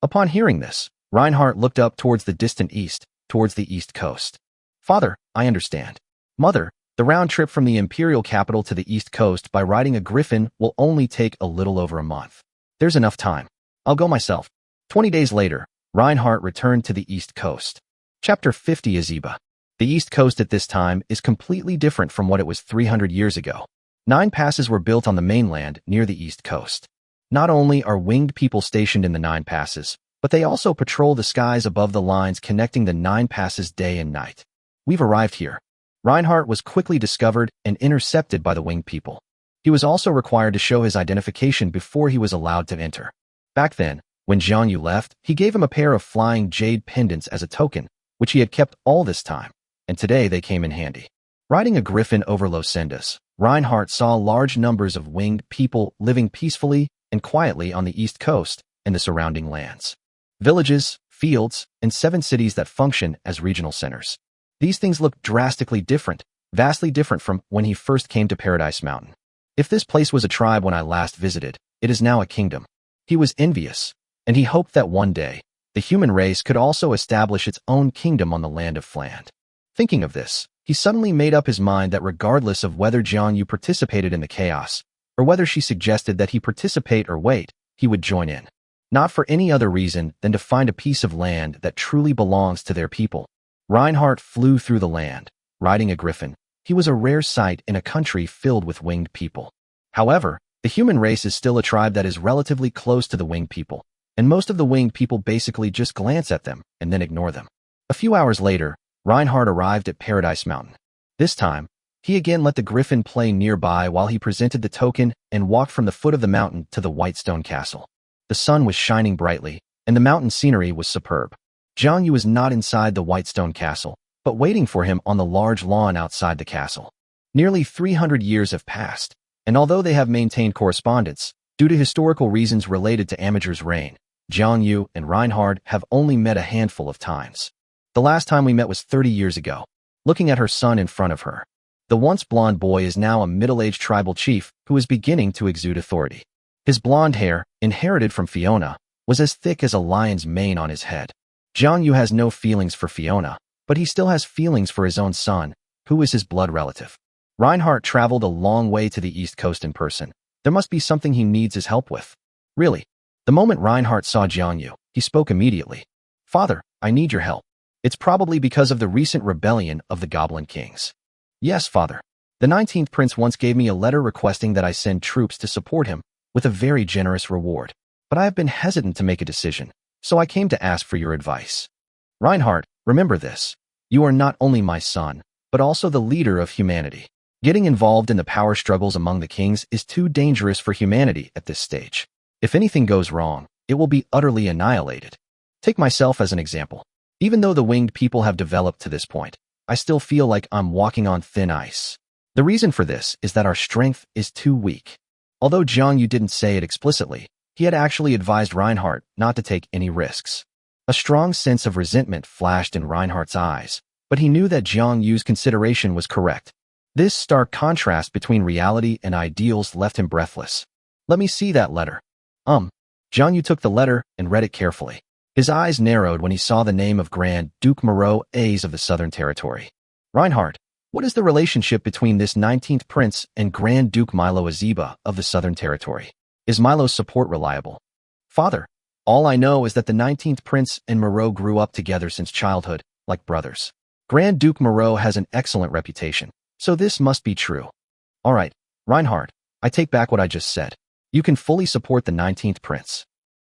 Upon hearing this, Reinhardt looked up towards the distant east, towards the east coast. "Father, I understand. Mother, the round trip from the imperial capital to the east coast by riding a griffin will only take a little over a month. There's enough time. I'll go myself." 20 days later, Reinhardt returned to the east coast. Chapter 50 Aziba. The east coast at this time is completely different from what it was 300 years ago. 9 passes were built on the mainland near the east coast. Not only are winged people stationed in the 9 passes, but they also patrol the skies above the lines connecting the 9 passes day and night. "We've arrived here." Reinhardt was quickly discovered and intercepted by the winged people. He was also required to show his identification before he was allowed to enter. Back then, when Jiang Yu left, he gave him a pair of flying jade pendants as a token, which he had kept all this time, and today they came in handy. Riding a griffin over Los Sendas, Reinhardt saw large numbers of winged people living peacefully and quietly on the east coast and the surrounding lands. Villages, fields, and 7 cities that function as regional centers. These things looked drastically different, vastly different from when he first came to Paradise Mountain. If this place was a tribe when I last visited, it is now a kingdom. He was envious, and he hoped that one day, the human race could also establish its own kingdom on the land of Fland. Thinking of this, he suddenly made up his mind that regardless of whether Jiang Yu participated in the chaos, or whether she suggested that he participate or wait, he would join in. Not for any other reason than to find a piece of land that truly belongs to their people. Reinhardt flew through the land, riding a griffin. He was a rare sight in a country filled with winged people. However, the human race is still a tribe that is relatively close to the winged people, and most of the winged people basically just glance at them and then ignore them. A few hours later, Reinhardt arrived at Paradise Mountain. This time, he again let the griffin play nearby while he presented the token and walked from the foot of the mountain to the white stone castle. The sun was shining brightly, and the mountain scenery was superb. Jiang Yu was not inside the white stone castle, but waiting for him on the large lawn outside the castle. Nearly 300 years have passed, and although they have maintained correspondence, due to historical reasons related to Amager's reign, Jiang Yu and Reinhardt have only met a handful of times. The last time we met was 30 years ago. Looking at her son in front of her, the once blonde boy is now a middle-aged tribal chief who is beginning to exude authority. His blonde hair, inherited from Fiona, was as thick as a lion's mane on his head. Jiang Yu has no feelings for Fiona, but he still has feelings for his own son, who is his blood relative. Reinhardt traveled a long way to the East Coast in person. There must be something he needs his help with. Really. The moment Reinhardt saw Jiang Yu, he spoke immediately. "Father, I need your help. It's probably because of the recent rebellion of the Goblin Kings." "Yes, father. The 19th Prince once gave me a letter requesting that I send troops to support him, with a very generous reward. But I have been hesitant to make a decision, so I came to ask for your advice." "Reinhardt, remember this. You are not only my son, but also the leader of humanity. Getting involved in the power struggles among the kings is too dangerous for humanity at this stage. If anything goes wrong, it will be utterly annihilated. Take myself as an example. Even though the winged people have developed to this point, I still feel like I'm walking on thin ice. The reason for this is that our strength is too weak." Although Jiang Yu didn't say it explicitly, he had actually advised Reinhardt not to take any risks. A strong sense of resentment flashed in Reinhardt's eyes, but he knew that Jiang Yu's consideration was correct. This stark contrast between reality and ideals left him breathless. "Let me see that letter." Jiang Yu took the letter and read it carefully. His eyes narrowed when he saw the name of Grand Duke Moreau A's of the Southern Territory. "Reinhardt, what is the relationship between this 19th Prince and Grand Duke Milo Azeba of the Southern Territory? Is Milo's support reliable?" "Father, all I know is that the 19th Prince and Moreau grew up together since childhood, like brothers. Grand Duke Moreau has an excellent reputation, so this must be true." "All right, Reinhardt, I take back what I just said. You can fully support the 19th Prince."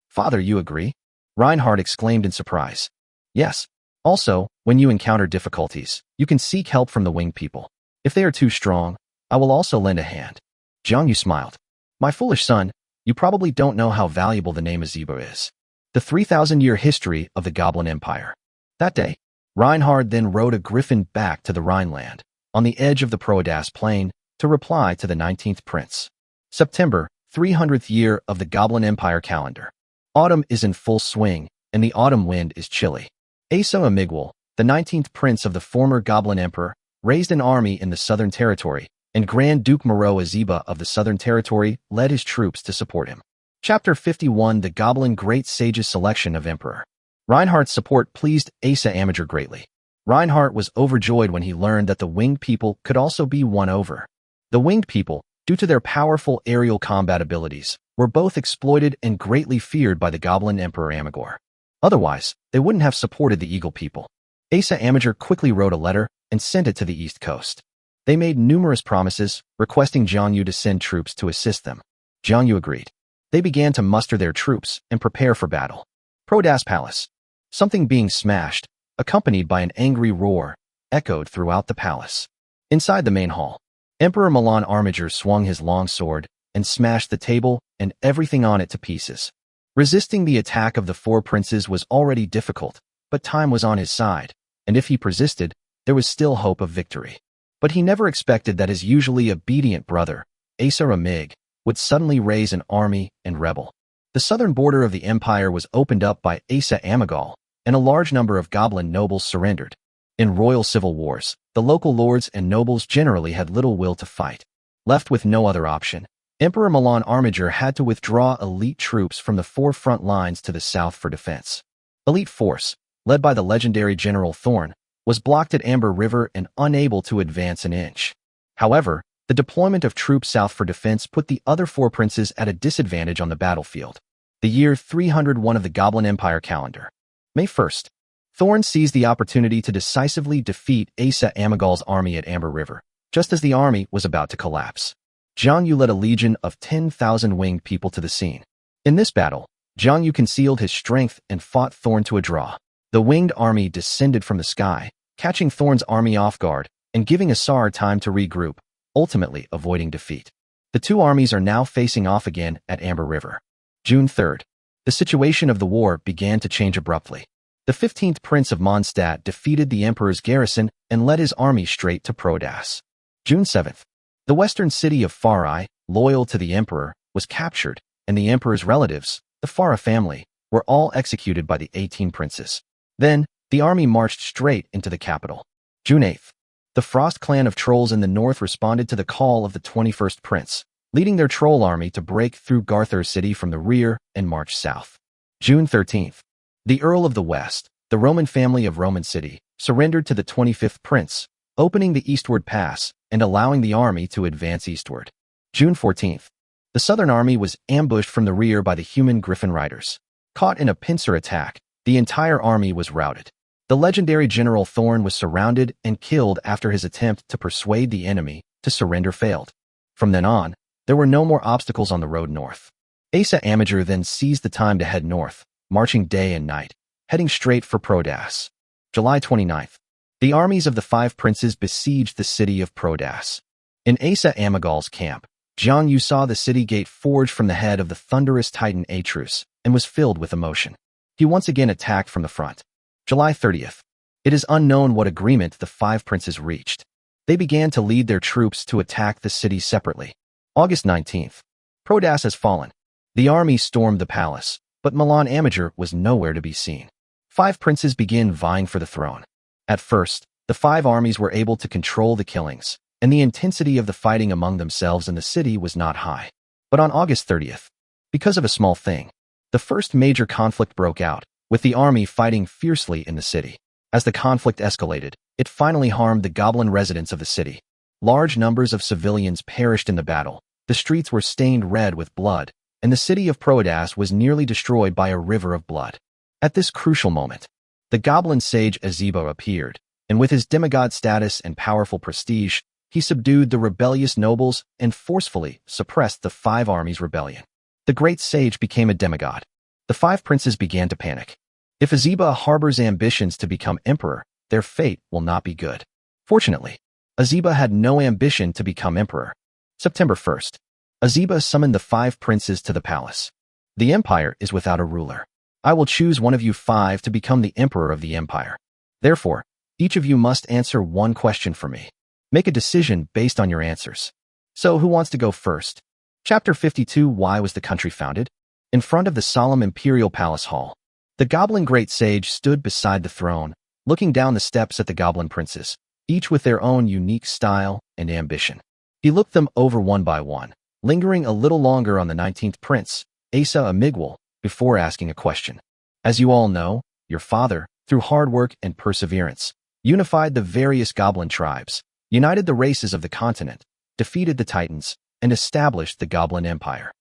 "Father, you agree?" Reinhardt exclaimed in surprise. "Yes. Also, when you encounter difficulties, you can seek help from the winged people. If they are too strong, I will also lend a hand." Jiang Yu smiled. "My foolish son, you probably don't know how valuable the name Azeba is. The 3,000-year history of the Goblin Empire." That day, Reinhardt then rode a griffin back to the Rhineland, on the edge of the Proadas Plain, to reply to the 19th Prince. September, 300th year of the Goblin Empire calendar. Autumn is in full swing, and the autumn wind is chilly. Asa Amigwal, the 19th Prince of the former Goblin Emperor, raised an army in the Southern Territory, and Grand Duke Moreau Azeba of the Southern Territory led his troops to support him. Chapter 51: The Goblin Great Sage's Selection of Emperor. Reinhardt's support pleased Asa Amager greatly. Reinhardt was overjoyed when he learned that the winged people could also be won over. The winged people, due to their powerful aerial combat abilities, were both exploited and greatly feared by the Goblin Emperor Amagor. Otherwise, they wouldn't have supported the Eagle people. Asa Amager quickly wrote a letter and sent it to the East Coast. They made numerous promises, requesting Jiang Yu to send troops to assist them. Jiang Yu agreed. They began to muster their troops and prepare for battle. Proadas Palace. Something being smashed, accompanied by an angry roar, echoed throughout the palace. Inside the main hall, Emperor Milan Armiger swung his long sword and smashed the table and everything on it to pieces. Resisting the attack of the four princes was already difficult, but time was on his side, and if he persisted, there was still hope of victory. But he never expected that his usually obedient brother, Asa Ramig, would suddenly raise an army and rebel. The southern border of the empire was opened up by Asa Amagal, and a large number of goblin nobles surrendered. In royal civil wars, the local lords and nobles generally had little will to fight. Left with no other option, Emperor Milan Armiger had to withdraw elite troops from the four front lines to the south for defense. elite force, led by the legendary General Thorn, was blocked at Amber River and unable to advance an inch. However, the deployment of troops south for defense put the other four princes at a disadvantage on the battlefield. The year 301 of the Goblin Empire calendar. May 1st. Thorn seized the opportunity to decisively defeat Asa Amagal's army at Amber River, just as the army was about to collapse. Jiang Yu led a legion of 10,000 winged people to the scene. In this battle, Jiang Yu concealed his strength and fought Thorn to a draw. The winged army descended from the sky, catching Thorn's army off guard and giving Asar time to regroup, ultimately avoiding defeat. The two armies are now facing off again at Amber River. June 3rd. The situation of the war began to change abruptly. The 15th Prince of Mondstadt defeated the Emperor's garrison and led his army straight to Prodas. June 7th. The western city of Farai, loyal to the Emperor, was captured, and the Emperor's relatives, the Farah family, were all executed by the 18 princes. Then, the army marched straight into the capital. June 8th. The Frost clan of trolls in the north responded to the call of the 21st prince, leading their troll army to break through Garthur city from the rear and march south. June 13th. The Earl of the West, the Roman family of Roman city, surrendered to the 25th prince, opening the eastward pass and allowing the army to advance eastward. June 14th. The southern army was ambushed from the rear by the human Griffin riders. Caught in a pincer attack, the entire army was routed. The legendary General Thorn was surrounded and killed after his attempt to persuade the enemy to surrender failed. From then on, there were no more obstacles on the road north. Asa Amager then seized the time to head north, marching day and night, heading straight for Prodas. July 29th. The armies of the five princes besieged the city of Prodas. In Asa Amagal's camp, Jiang Yu saw the city gate forged from the head of the thunderous titan Atrus and was filled with emotion. He once again attacked from the front. July 30th. It is unknown what agreement the five princes reached. They began to lead their troops to attack the city separately. August 19th. Prodas has fallen. The army stormed the palace, but Milan Amager was nowhere to be seen. Five princes began vying for the throne. At first, the five armies were able to control the killings, and the intensity of the fighting among themselves in the city was not high. But on August 30th, because of a small thing, the first major conflict broke out, with the army fighting fiercely in the city. As the conflict escalated, it finally harmed the goblin residents of the city. Large numbers of civilians perished in the battle, the streets were stained red with blood, and the city of Prodas was nearly destroyed by a river of blood. At this crucial moment, the goblin sage Aziba appeared, and with his demigod status and powerful prestige, he subdued the rebellious nobles and forcefully suppressed the five armies' rebellion. The great sage became a demigod. The five princes began to panic. If Aziba harbors ambitions to become emperor, their fate will not be good. Fortunately, Aziba had no ambition to become emperor. September 1st. Aziba summoned the five princes to the palace. The empire is without a ruler. I will choose one of you five to become the emperor of the empire. Therefore, each of you must answer one question for me. Make a decision based on your answers. So who wants to go first? Chapter 52. Why was the country founded? In front of the solemn imperial palace hall, the goblin great sage stood beside the throne, looking down the steps at the goblin princes, each with their own unique style and ambition. He looked them over one by one, lingering a little longer on the 19th prince, Asa Amigwal, before asking a question. As you all know, your father, through hard work and perseverance, unified the various goblin tribes, united the races of the continent, defeated the titans, and established the Goblin Empire.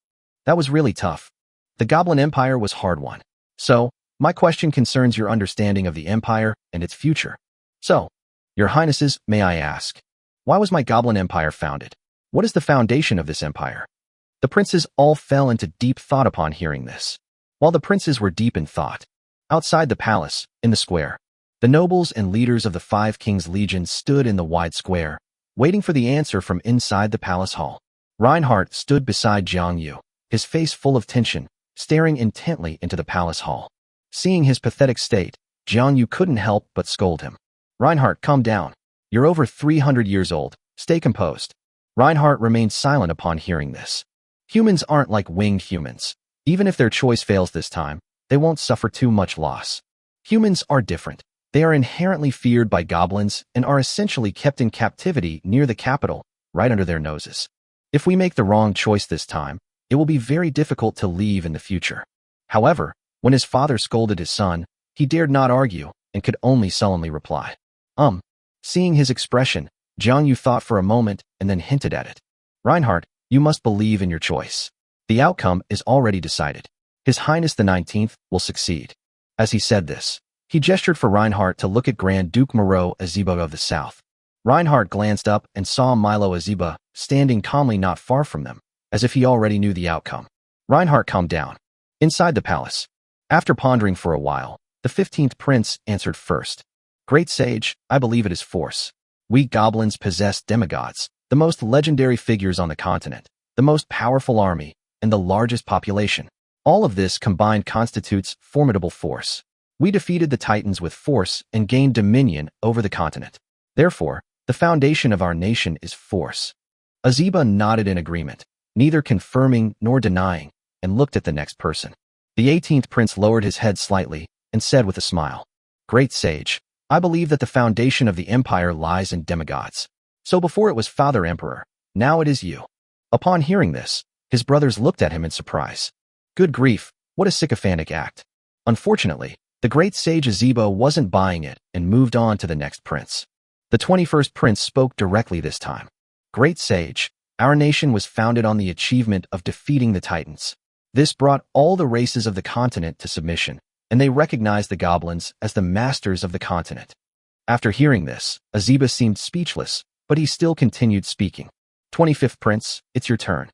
That was really tough. The Goblin Empire was hard-won. So, my question concerns your understanding of the empire and its future. So, your highnesses, may I ask, why was my Goblin Empire founded? What is the foundation of this empire? The princes all fell into deep thought upon hearing this. While the princes were deep in thought, outside the palace, in the square, the nobles and leaders of the five kings' legions stood in the wide square, waiting for the answer from inside the palace hall. Reinhardt stood beside Jiang Yu, his face full of tension, staring intently into the palace hall. Seeing his pathetic state, Jiang Yu couldn't help but scold him. Reinhardt, calm down. You're over 300 years old. Stay composed. Reinhardt remained silent upon hearing this. Humans aren't like winged humans. Even if their choice fails this time, they won't suffer too much loss. Humans are different. They are inherently feared by goblins and are essentially kept in captivity near the capital, right under their noses. If we make the wrong choice this time, it will be very difficult to leave in the future. However, when his father scolded his son, He dared not argue and could only sullenly reply. Seeing his expression, Jiang Yu thought for a moment and then hinted at it. Reinhardt, you must believe in your choice. The outcome is already decided. His Highness the 19th will succeed. As he said this, he gestured for Reinhardt to look at Grand Duke Moreau Aziba of the South. Reinhardt glanced up and saw Milo Aziba standing calmly not far from them, as if he already knew the outcome. Reinhardt calmed down. Inside the palace, after pondering for a while, the 15th prince answered first. Great sage, I believe it is force. We goblins possess demigods, the most legendary figures on the continent, the most powerful army, and the largest population. All of this combined constitutes formidable force. We defeated the Titans with force and gained dominion over the continent. Therefore, the foundation of our nation is force. Aziba nodded in agreement, neither confirming nor denying, and looked at the next person. The 18th prince lowered his head slightly and said with a smile, Great sage, I believe that the foundation of the empire lies in demigods. So before it was Father Emperor, now it is you. Upon hearing this, his brothers looked at him in surprise. Good grief, what a sycophantic act. Unfortunately, the great sage Aziba wasn't buying it and moved on to the next prince. The 21st prince spoke directly this time. Great sage, our nation was founded on the achievement of defeating the Titans. This brought all the races of the continent to submission, and they recognized the goblins as the masters of the continent. After hearing this, Aziba seemed speechless, but he still continued speaking. 25th prince, it's your turn.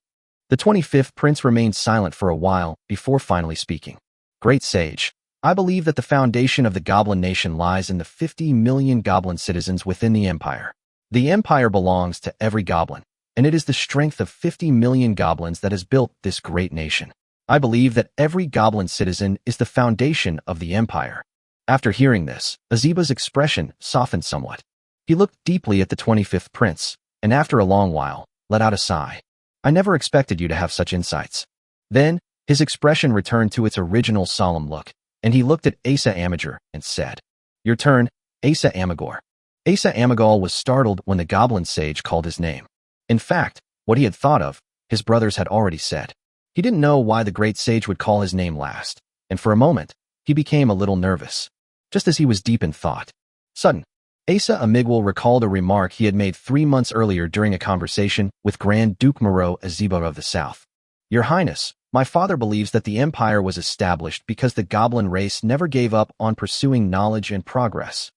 The 25th prince remained silent for a while before finally speaking. Great sage, I believe that the foundation of the goblin nation lies in the 50 million goblin citizens within the empire. The empire belongs to every goblin, and it is the strength of 50 million goblins that has built this great nation. I believe that every goblin citizen is the foundation of the empire. After hearing this, Aziba's expression softened somewhat. He looked deeply at the 25th prince, and after a long while, let out a sigh. I never expected you to have such insights. Then, his expression returned to its original solemn look, and he looked at Asa Amager and said, Your turn, Asa Amagor. Asa Amagal was startled when the goblin sage called his name. In fact, what he had thought of, his brothers had already said. He didn't know why the great sage would call his name last, and for a moment, he became a little nervous, just as he was deep in thought. Sudden, Asa Amigwal recalled a remark he had made 3 months earlier during a conversation with Grand Duke Moreau Aziba of the South. Your Highness, my father believes that the empire was established because the goblin race never gave up on pursuing knowledge and progress.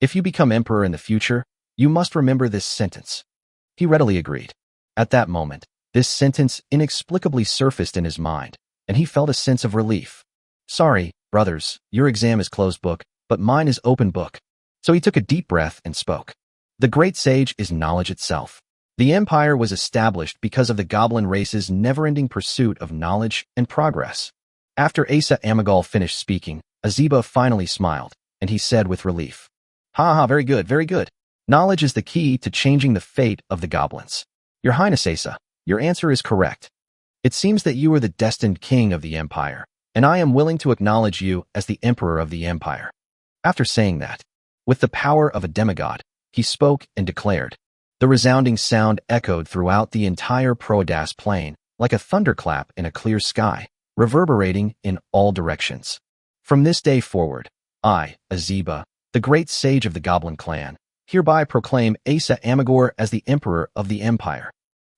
If you become emperor in the future, you must remember this sentence. He readily agreed. At that moment, this sentence inexplicably surfaced in his mind, and he felt a sense of relief. Sorry, brothers, your exam is closed book, but mine is open book. So he took a deep breath and spoke. The great sage is knowledge itself. The empire was established because of the goblin race's never-ending pursuit of knowledge and progress. After Asa Amagal finished speaking, Aziba finally smiled, and he said with relief, very good, very good. Knowledge is the key to changing the fate of the goblins. Your Highness Asa, your answer is correct. It seems that you are the destined king of the empire, and I am willing to acknowledge you as the emperor of the empire. After saying that, with the power of a demigod, he spoke and declared. The resounding sound echoed throughout the entire Prodas plain, like a thunderclap in a clear sky, reverberating in all directions. From this day forward, I, Aziba, the great sage of the Goblin clan, hereby proclaim Asa Amagor as the emperor of the empire.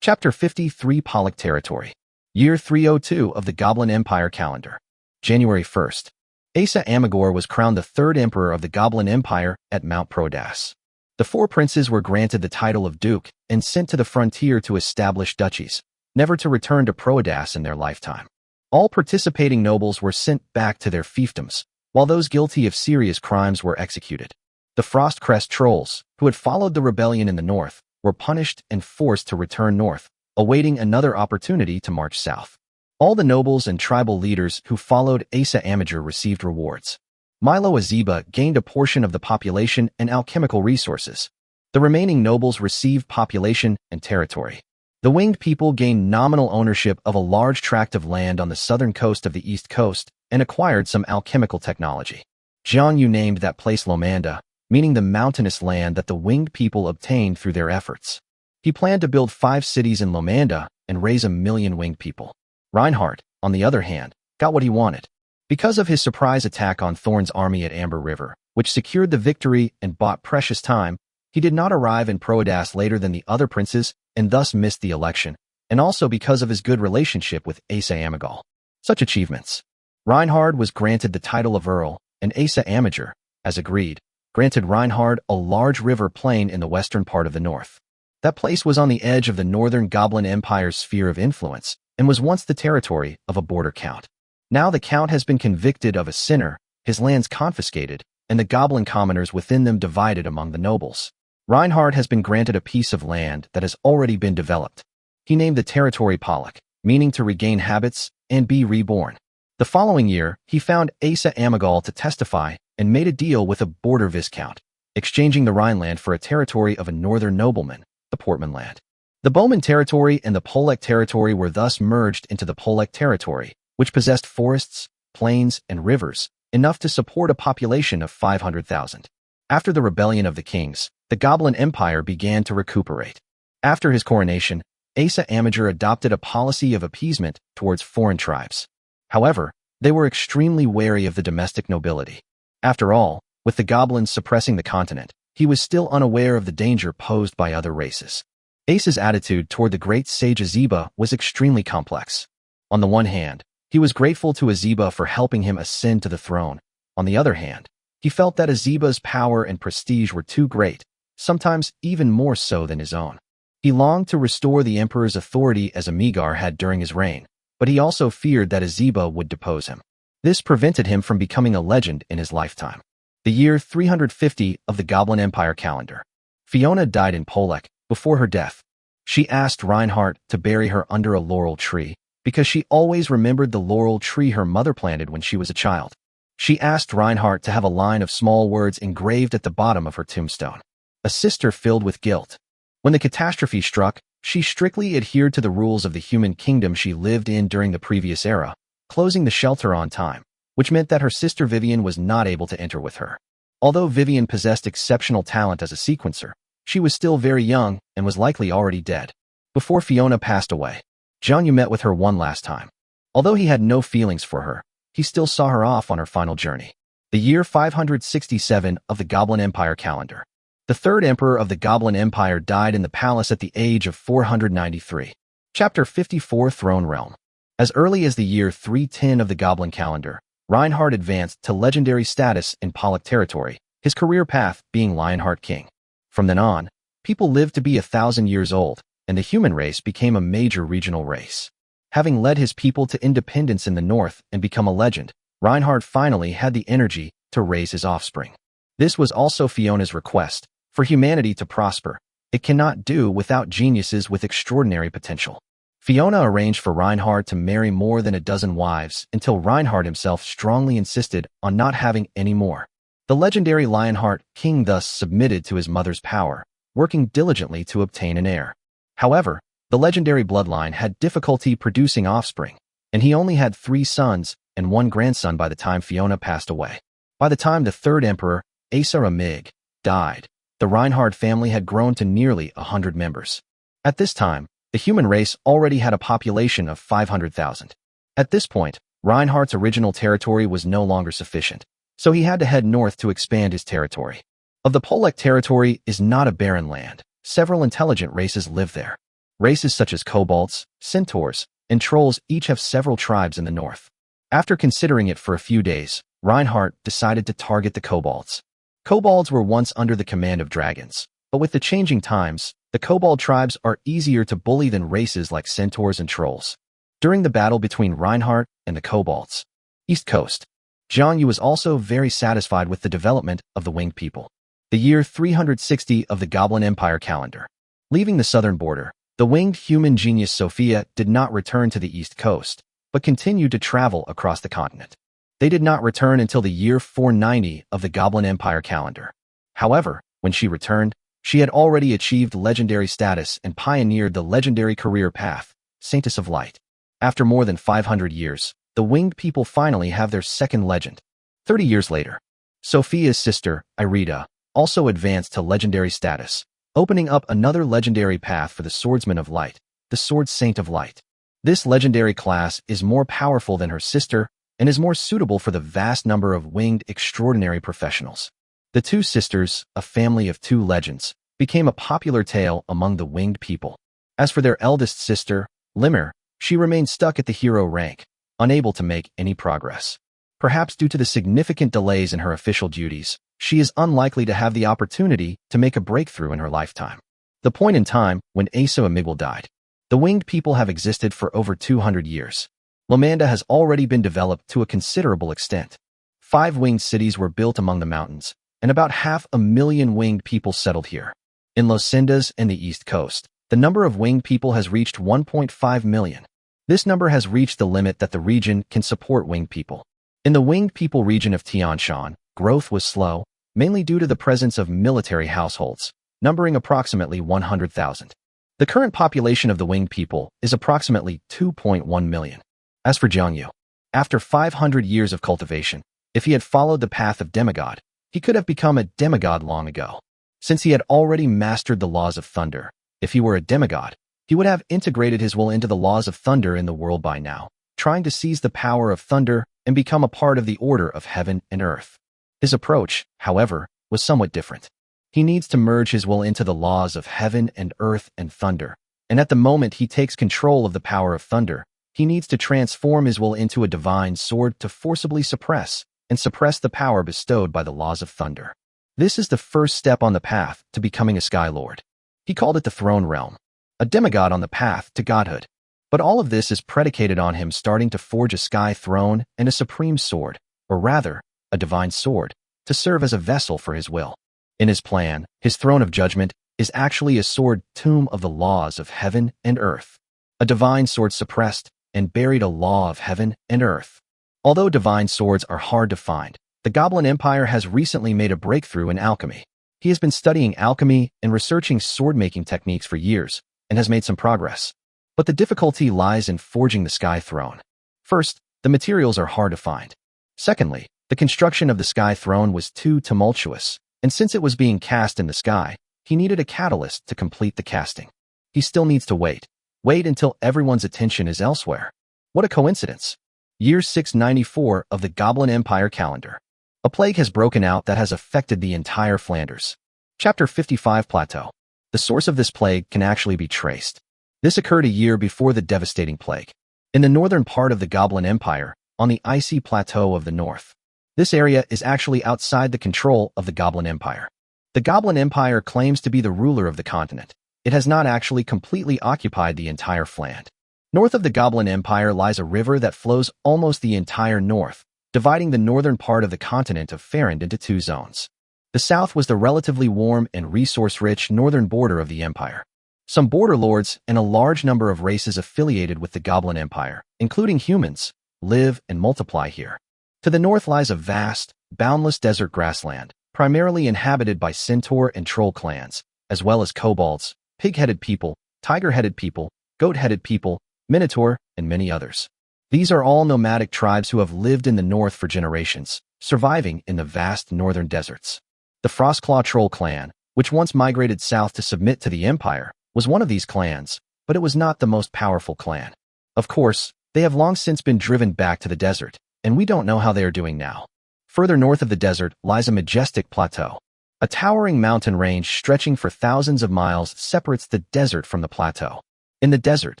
Chapter 53 Pollock Territory. Year 302 of the Goblin Empire calendar. January 1st. Asa Amagor was crowned the third emperor of the Goblin Empire at Mount Prodas. The 4 princes were granted the title of duke and sent to the frontier to establish duchies, never to return to Prodas in their lifetime. All participating nobles were sent back to their fiefdoms, while those guilty of serious crimes were executed. The Frostcrest trolls, who had followed the rebellion in the north, were punished and forced to return north, awaiting another opportunity to march south. All the nobles and tribal leaders who followed Asa Amager received rewards. Milo Aziba gained a portion of the population and alchemical resources. The remaining nobles received population and territory. The winged people gained nominal ownership of a large tract of land on the southern coast of the east coast and acquired some alchemical technology. Jiang Yu named that place Lomanda, meaning the mountainous land that the winged people obtained through their efforts. He planned to build 5 cities in Lomanda and raise 1 million winged people. Reinhardt, on the other hand, got what he wanted. Because of his surprise attack on Thorn's army at Amber River, which secured the victory and bought precious time, he did not arrive in Proedas later than the other princes and thus missed the election, and also because of his good relationship with Asa Amigal. Such achievements. Reinhard was granted the title of Earl, and Asa Amager, as agreed, granted Reinhard a large river plain in the western part of the north. That place was on the edge of the northern Goblin Empire's sphere of influence and was once the territory of a border count. Now the count has been convicted of a sinner, his lands confiscated, and the goblin commoners within them divided among the nobles. Reinhard has been granted a piece of land that has already been developed. He named the territory Pollock, meaning to regain habits and be reborn. The following year, he found Asa Amigal to testify and made a deal with a border viscount, exchanging the Rhineland for a territory of a northern nobleman, the Portman land. The Bowman territory and the Polek territory were thus merged into the Polek territory, which possessed forests, plains, and rivers, enough to support a population of 500,000. After the rebellion of the kings, the Goblin Empire began to recuperate. After his coronation, Asa Amager adopted a policy of appeasement towards foreign tribes. However, they were extremely wary of the domestic nobility. After all, with the goblins suppressing the continent, he was still unaware of the danger posed by other races. Asa's attitude toward the great sage Azeba was extremely complex. On the one hand, he was grateful to Azeba for helping him ascend to the throne. On the other hand, he felt that Azeba's power and prestige were too great, sometimes even more so than his own. He longed to restore the emperor's authority as Amigar had during his reign, but he also feared that Azeba would depose him. This prevented him from becoming a legend in his lifetime. The year 350 of the Goblin Empire calendar. Fiona died in Polek. Before her death, she asked Reinhardt to bury her under a laurel tree because she always remembered the laurel tree her mother planted when she was a child. She asked Reinhardt to have a line of small words engraved at the bottom of her tombstone. A sister filled with guilt. When the catastrophe struck, she strictly adhered to the rules of the human kingdom she lived in during the previous era, closing the shelter on time, which meant that her sister Vivian was not able to enter with her. Although Vivian possessed exceptional talent as a sequencer, she was still very young and was likely already dead. Before Fiona passed away, Jianyu met with her one last time. Although he had no feelings for her, he still saw her off on her final journey. The year 567 of the Goblin Empire calendar. The third emperor of the Goblin Empire died in the palace at the age of 493. Chapter 54 Throne Realm. As early as the year 310 of the Goblin calendar, Reinhard advanced to legendary status in Pollock territory, his career path being Lionheart King. From then on, people lived to be 1,000 years old, and the human race became a major regional race. Having led his people to independence in the north and become a legend, Reinhard finally had the energy to raise his offspring. This was also Fiona's request. For humanity to prosper, it cannot do without geniuses with extraordinary potential. Fiona arranged for Reinhard to marry more than a dozen wives until Reinhard himself strongly insisted on not having any more. The legendary Lionheart King thus submitted to his mother's power, working diligently to obtain an heir. However, the legendary bloodline had difficulty producing offspring, and he only had 3 sons and 1 grandson by the time Fiona passed away. By the time the third emperor, Asa Amig, died, the Reinhard family had grown to nearly 100 members. At this time, the human race already had a population of 500,000. At this point, Reinhardt's original territory was no longer sufficient, so he had to head north to expand his territory. Of the Polek territory is not a barren land. Several intelligent races live there. Races such as kobolds, centaurs, and trolls each have several tribes in the north. After considering it for a few days, Reinhardt decided to target the kobolds. Kobolds were once under the command of dragons, but with the changing times, the kobold tribes are easier to bully than races like centaurs and trolls. During the battle between Reinhardt and the kobolds, East Coast, Jianyu was also very satisfied with the development of the winged people. The year 360 of the Goblin Empire calendar. Leaving the southern border, the winged human genius Sophia did not return to the East Coast, but continued to travel across the continent. They did not return until the year 490 of the Goblin Empire calendar. However, when she returned, she had already achieved legendary status and pioneered the legendary career path, Saintess of Light. After more than 500 years, the winged people finally have their second legend. 30 years later, Sophia's sister, Irida, also advanced to legendary status, opening up another legendary path for the Swordsman of Light, the Sword Saint of Light. This legendary class is more powerful than her sister, and is more suitable for the vast number of winged extraordinary professionals. The two sisters, a family of two legends, became a popular tale among the winged people. As for their eldest sister, Limmer, she remained stuck at the hero rank, unable to make any progress. Perhaps due to the significant delays in her official duties, she is unlikely to have the opportunity to make a breakthrough in her lifetime. The point in time when Asa Amigwal died. The winged people have existed for over 200 years. Lamanda has already been developed to a considerable extent. 5 winged cities were built among the mountains, and about 500,000 winged people settled here. In Los Cindas and the East Coast, the number of winged people has reached 1.5 million. This number has reached the limit that the region can support winged people. In the winged people region of Tian Shan, growth was slow, mainly due to the presence of military households, numbering approximately 100,000. The current population of the winged people is approximately 2.1 million. As for Jiangyu, after 500 years of cultivation, if he had followed the path of demigod, he could have become a demigod long ago. Since he had already mastered the laws of thunder, if he were a demigod, he would have integrated his will into the laws of thunder in the world by now, trying to seize the power of thunder and become a part of the order of heaven and earth. His approach, however, was somewhat different. He needs to merge his will into the laws of heaven and earth and thunder, and at the moment he takes control of the power of thunder, he needs to transform his will into a divine sword to forcibly suppress the power bestowed by the laws of thunder. This is the first step on the path to becoming a Sky Lord. He called it the Throne Realm, a demigod on the path to godhood. But all of this is predicated on him starting to forge a sky throne and a supreme sword, or rather, a divine sword, to serve as a vessel for his will. In his plan, his throne of judgment is actually a sword tomb of the laws of heaven and earth. A divine sword suppressed and buried a law of heaven and earth. Although divine swords are hard to find, the Goblin Empire has recently made a breakthrough in alchemy. He has been studying alchemy and researching sword-making techniques for years, and has made some progress. But the difficulty lies in forging the Sky Throne. First, the materials are hard to find. Secondly, the construction of the Sky Throne was too tumultuous, and since it was being cast in the sky, he needed a catalyst to complete the casting. He still needs to wait until everyone's attention is elsewhere. What a coincidence! Year 694 of the Goblin Empire calendar. A plague has broken out that has affected the entire Flanders. Chapter 55 Plateau. The source of this plague can actually be traced. This occurred a year before the devastating plague. In the northern part of the Goblin Empire, on the icy plateau of the north. This area is actually outside the control of the Goblin Empire. The Goblin Empire claims to be the ruler of the continent. It has not actually completely occupied the entire Fland. North of the Goblin Empire lies a river that flows almost the entire north, dividing the northern part of the continent of Farand into 2 zones. The south was the relatively warm and resource-rich northern border of the empire. Some border lords and a large number of races affiliated with the Goblin Empire, including humans, live and multiply here. To the north lies a vast, boundless desert grassland, primarily inhabited by centaur and troll clans, as well as kobolds, pig-headed people, tiger-headed people, goat-headed people, minotaur, and many others. These are all nomadic tribes who have lived in the north for generations, surviving in the vast northern deserts. The Frostclaw Troll clan, which once migrated south to submit to the empire, was one of these clans, but it was not the most powerful clan. Of course, they have long since been driven back to the desert, and we don't know how they are doing now. Further north of the desert lies a majestic plateau. A towering mountain range stretching for thousands of miles separates the desert from the plateau. In the desert,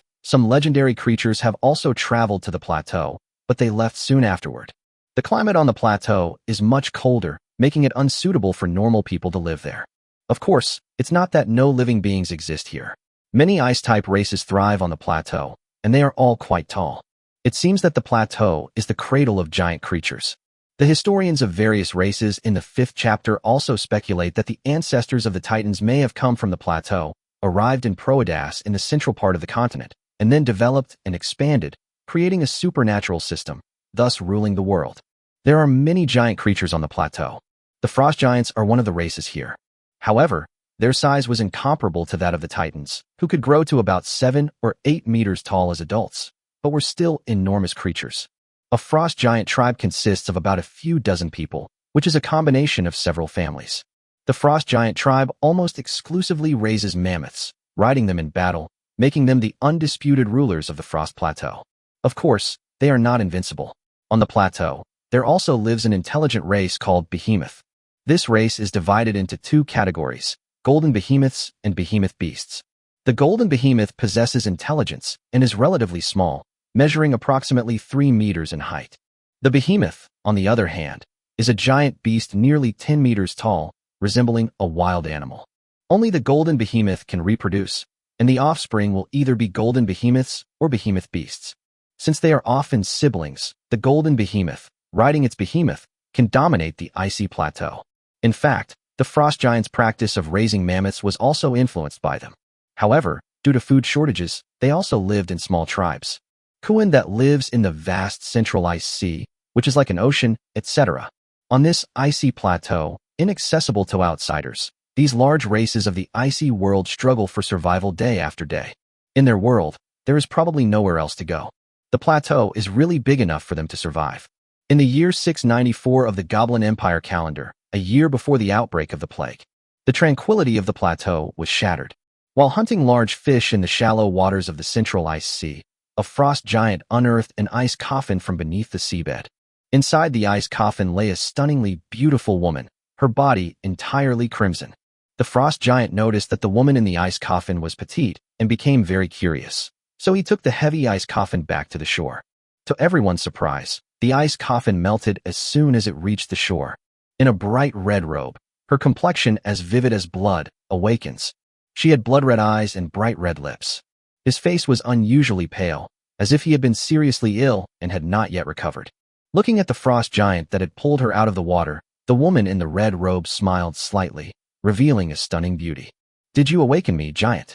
some legendary creatures have also traveled to the plateau, but they left soon afterward. The climate on the plateau is much colder, making it unsuitable for normal people to live there. Of course, it's not that no living beings exist here. Many ice-type races thrive on the plateau, and they are all quite tall. It seems that the plateau is the cradle of giant creatures. The historians of various races in the 5th chapter also speculate that the ancestors of the Titans may have come from the plateau, arrived in Proedas in the central part of the continent, and then developed and expanded, creating a supernatural system, thus ruling the world. There are many giant creatures on the plateau. The frost giants are one of the races here. However, their size was incomparable to that of the Titans, who could grow to about 7 or 8 meters tall as adults, but were still enormous creatures. A frost giant tribe consists of about a few dozen people, which is a combination of several families. The frost giant tribe almost exclusively raises mammoths, riding them in battle, making them the undisputed rulers of the Frost Plateau. Of course, they are not invincible. On the plateau, there also lives an intelligent race called Behemoth. This race is divided into two categories, golden behemoths and behemoth beasts. The golden behemoth possesses intelligence and is relatively small, measuring approximately 3 meters in height. The behemoth, on the other hand, is a giant beast nearly 10 meters tall, resembling a wild animal. Only the golden behemoth can reproduce, and the offspring will either be golden behemoths or behemoth beasts. Since they are often siblings, the golden behemoth, riding its behemoth, can dominate the icy plateau. In fact, the frost giants' practice of raising mammoths was also influenced by them. However, due to food shortages, they also lived in small tribes. Kuan that lives in the vast central ice sea, which is like an ocean, etc. On this icy plateau, inaccessible to outsiders, these large races of the icy world struggle for survival day after day. In their world, there is probably nowhere else to go. The plateau is really big enough for them to survive. In the year 694 of the Goblin Empire calendar, a year before the outbreak of the plague, the tranquility of the plateau was shattered. While hunting large fish in the shallow waters of the central ice sea, a frost giant unearthed an ice coffin from beneath the seabed. Inside the ice coffin lay a stunningly beautiful woman, her body entirely crimson. The frost giant noticed that the woman in the ice coffin was petite and became very curious, so he took the heavy ice coffin back to the shore. To everyone's surprise, the ice coffin melted as soon as it reached the shore. In a bright red robe, her complexion as vivid as blood, awakens. She had blood-red eyes and bright red lips. His face was unusually pale, as if he had been seriously ill and had not yet recovered. Looking at the frost giant that had pulled her out of the water, the woman in the red robe smiled slightly, revealing a stunning beauty. "Did you awaken me, giant?"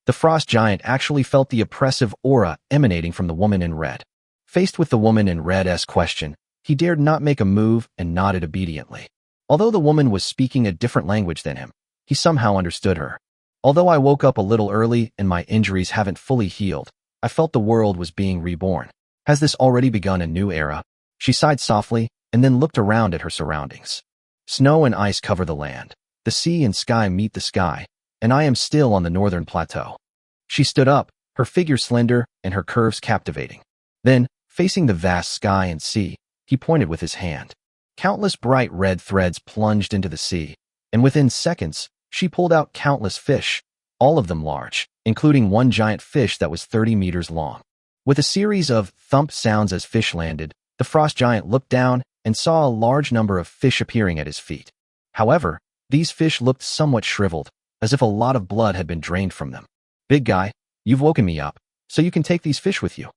The frost giant actually felt the oppressive aura emanating from the woman in red. Faced with the woman in red's question, he dared not make a move and nodded obediently. Although the woman was speaking a different language than him, he somehow understood her. "Although I woke up a little early and my injuries haven't fully healed, I felt the world was being reborn. Has this already begun a new era?" She sighed softly and then looked around at her surroundings. Snow and ice cover the land. The sea and sky meet the sky, and I am still on the northern plateau. She stood up, her figure slender and her curves captivating. Then, facing the vast sky and sea, he pointed with his hand. Countless bright red threads plunged into the sea, and within seconds, she pulled out countless fish, all of them large, including one giant fish that was 30 meters long. With a series of thump sounds as fish landed, the frost giant looked down and saw a large number of fish appearing at his feet. However, these fish looked somewhat shriveled, as if a lot of blood had been drained from them. "Big guy, you've woken me up, so you can take these fish with you."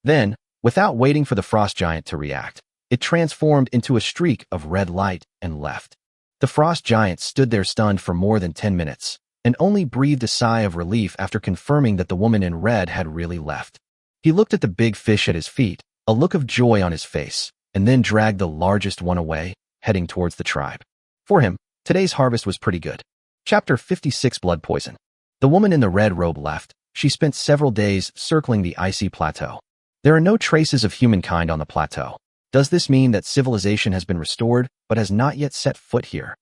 Then, without waiting for the frost giant to react, it transformed into a streak of red light and left. The frost giant stood there stunned for more than 10 minutes, and only breathed a sigh of relief after confirming that the woman in red had really left. He looked at the big fish at his feet, a look of joy on his face, and then dragged the largest one away, heading towards the tribe. For him, today's harvest was pretty good. Chapter 56 Blood Poison. The woman in the red robe left. She spent several days circling the icy plateau. There are no traces of humankind on the plateau. Does this mean that civilization has been restored but has not yet set foot here?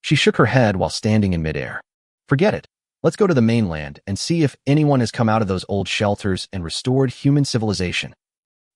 She shook her head while standing in midair. "Forget it. Let's go to the mainland and see if anyone has come out of those old shelters and restored human civilization."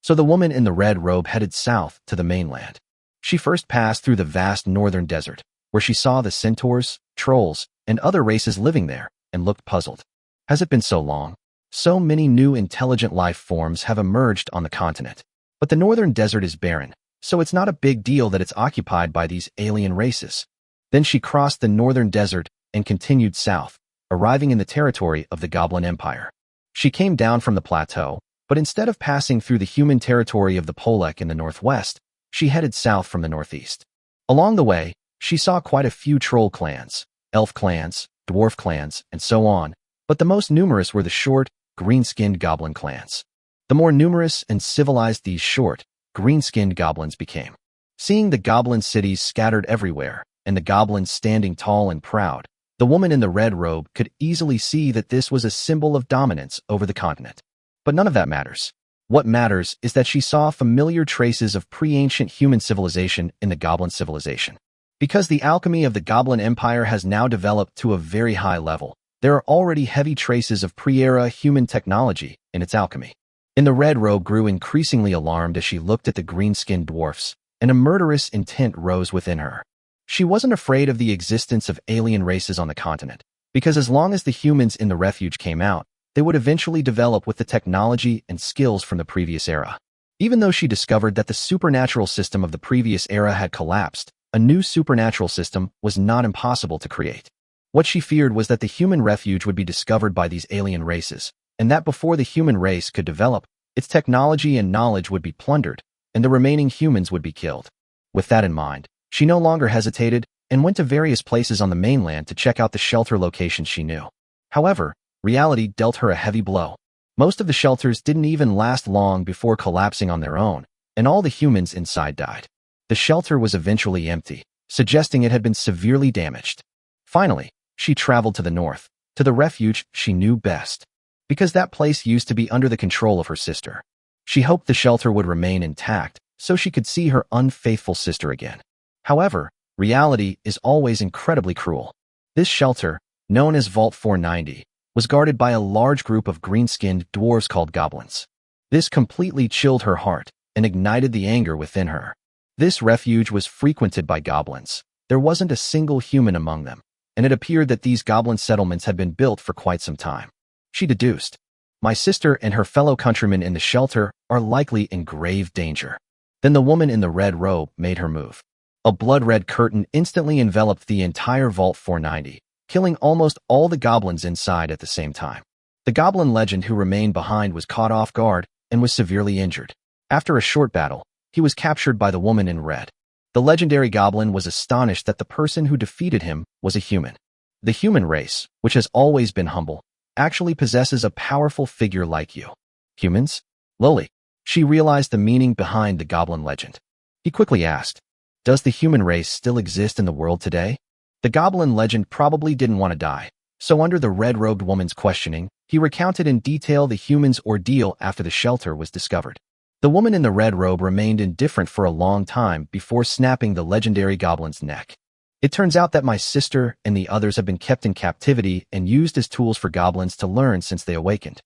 So the woman in the red robe headed south to the mainland. She first passed through the vast northern desert, where she saw the centaurs, trolls, and other races living there, and looked puzzled. Has it been so long? So many new intelligent life forms have emerged on the continent. But the northern desert is barren, so it's not a big deal that it's occupied by these alien races. Then she crossed the northern desert and continued south, arriving in the territory of the Goblin Empire. She came down from the plateau, but instead of passing through the human territory of the Polek in the northwest, she headed south from the northeast. Along the way, she saw quite a few troll clans, elf clans, dwarf clans, and so on, but the most numerous were the short, green-skinned goblin clans. The more numerous and civilized these short, green-skinned goblins became. Seeing the goblin cities scattered everywhere, and the goblins standing tall and proud, the woman in the red robe could easily see that this was a symbol of dominance over the continent. But none of that matters. What matters is that she saw familiar traces of pre-ancient human civilization in the goblin civilization. Because the alchemy of the Goblin Empire has now developed to a very high level, there are already heavy traces of pre-era human technology in its alchemy. In the Red Robe grew increasingly alarmed as she looked at the green-skinned dwarfs, and a murderous intent rose within her. She wasn't afraid of the existence of alien races on the continent, because as long as the humans in the refuge came out, they would eventually develop with the technology and skills from the previous era. Even though she discovered that the supernatural system of the previous era had collapsed, a new supernatural system was not impossible to create. What she feared was that the human refuge would be discovered by these alien races, and that before the human race could develop, its technology and knowledge would be plundered, and the remaining humans would be killed. With that in mind, she no longer hesitated and went to various places on the mainland to check out the shelter locations she knew. However, reality dealt her a heavy blow. Most of the shelters didn't even last long before collapsing on their own, and all the humans inside died. The shelter was eventually empty, suggesting it had been severely damaged. Finally, she traveled to the north, to the refuge she knew best. Because that place used to be under the control of her sister. She hoped the shelter would remain intact, so she could see her unfaithful sister again. However, reality is always incredibly cruel. This shelter, known as Vault 490, was guarded by a large group of green-skinned dwarves called goblins. This completely chilled her heart and ignited the anger within her. This refuge was frequented by goblins. There wasn't a single human among them, and it appeared that these goblin settlements had been built for quite some time. She deduced, "My sister and her fellow countrymen in the shelter are likely in grave danger." Then the woman in the red robe made her move. A blood-red curtain instantly enveloped the entire Vault 490, killing almost all the goblins inside at the same time. The goblin legend who remained behind was caught off guard and was severely injured. After a short battle, he was captured by the woman in red. The legendary goblin was astonished that the person who defeated him was a human. The human race, which has always been humble, actually possesses a powerful figure like you. Humans? Lily. She realized the meaning behind the goblin legend. He quickly asked, "Does the human race still exist in the world today?" The goblin legend probably didn't want to die, so under the red-robed woman's questioning, he recounted in detail the humans' ordeal after the shelter was discovered. The woman in the red robe remained indifferent for a long time before snapping the legendary goblin's neck. "It turns out that my sister and the others have been kept in captivity and used as tools for goblins to learn since they awakened.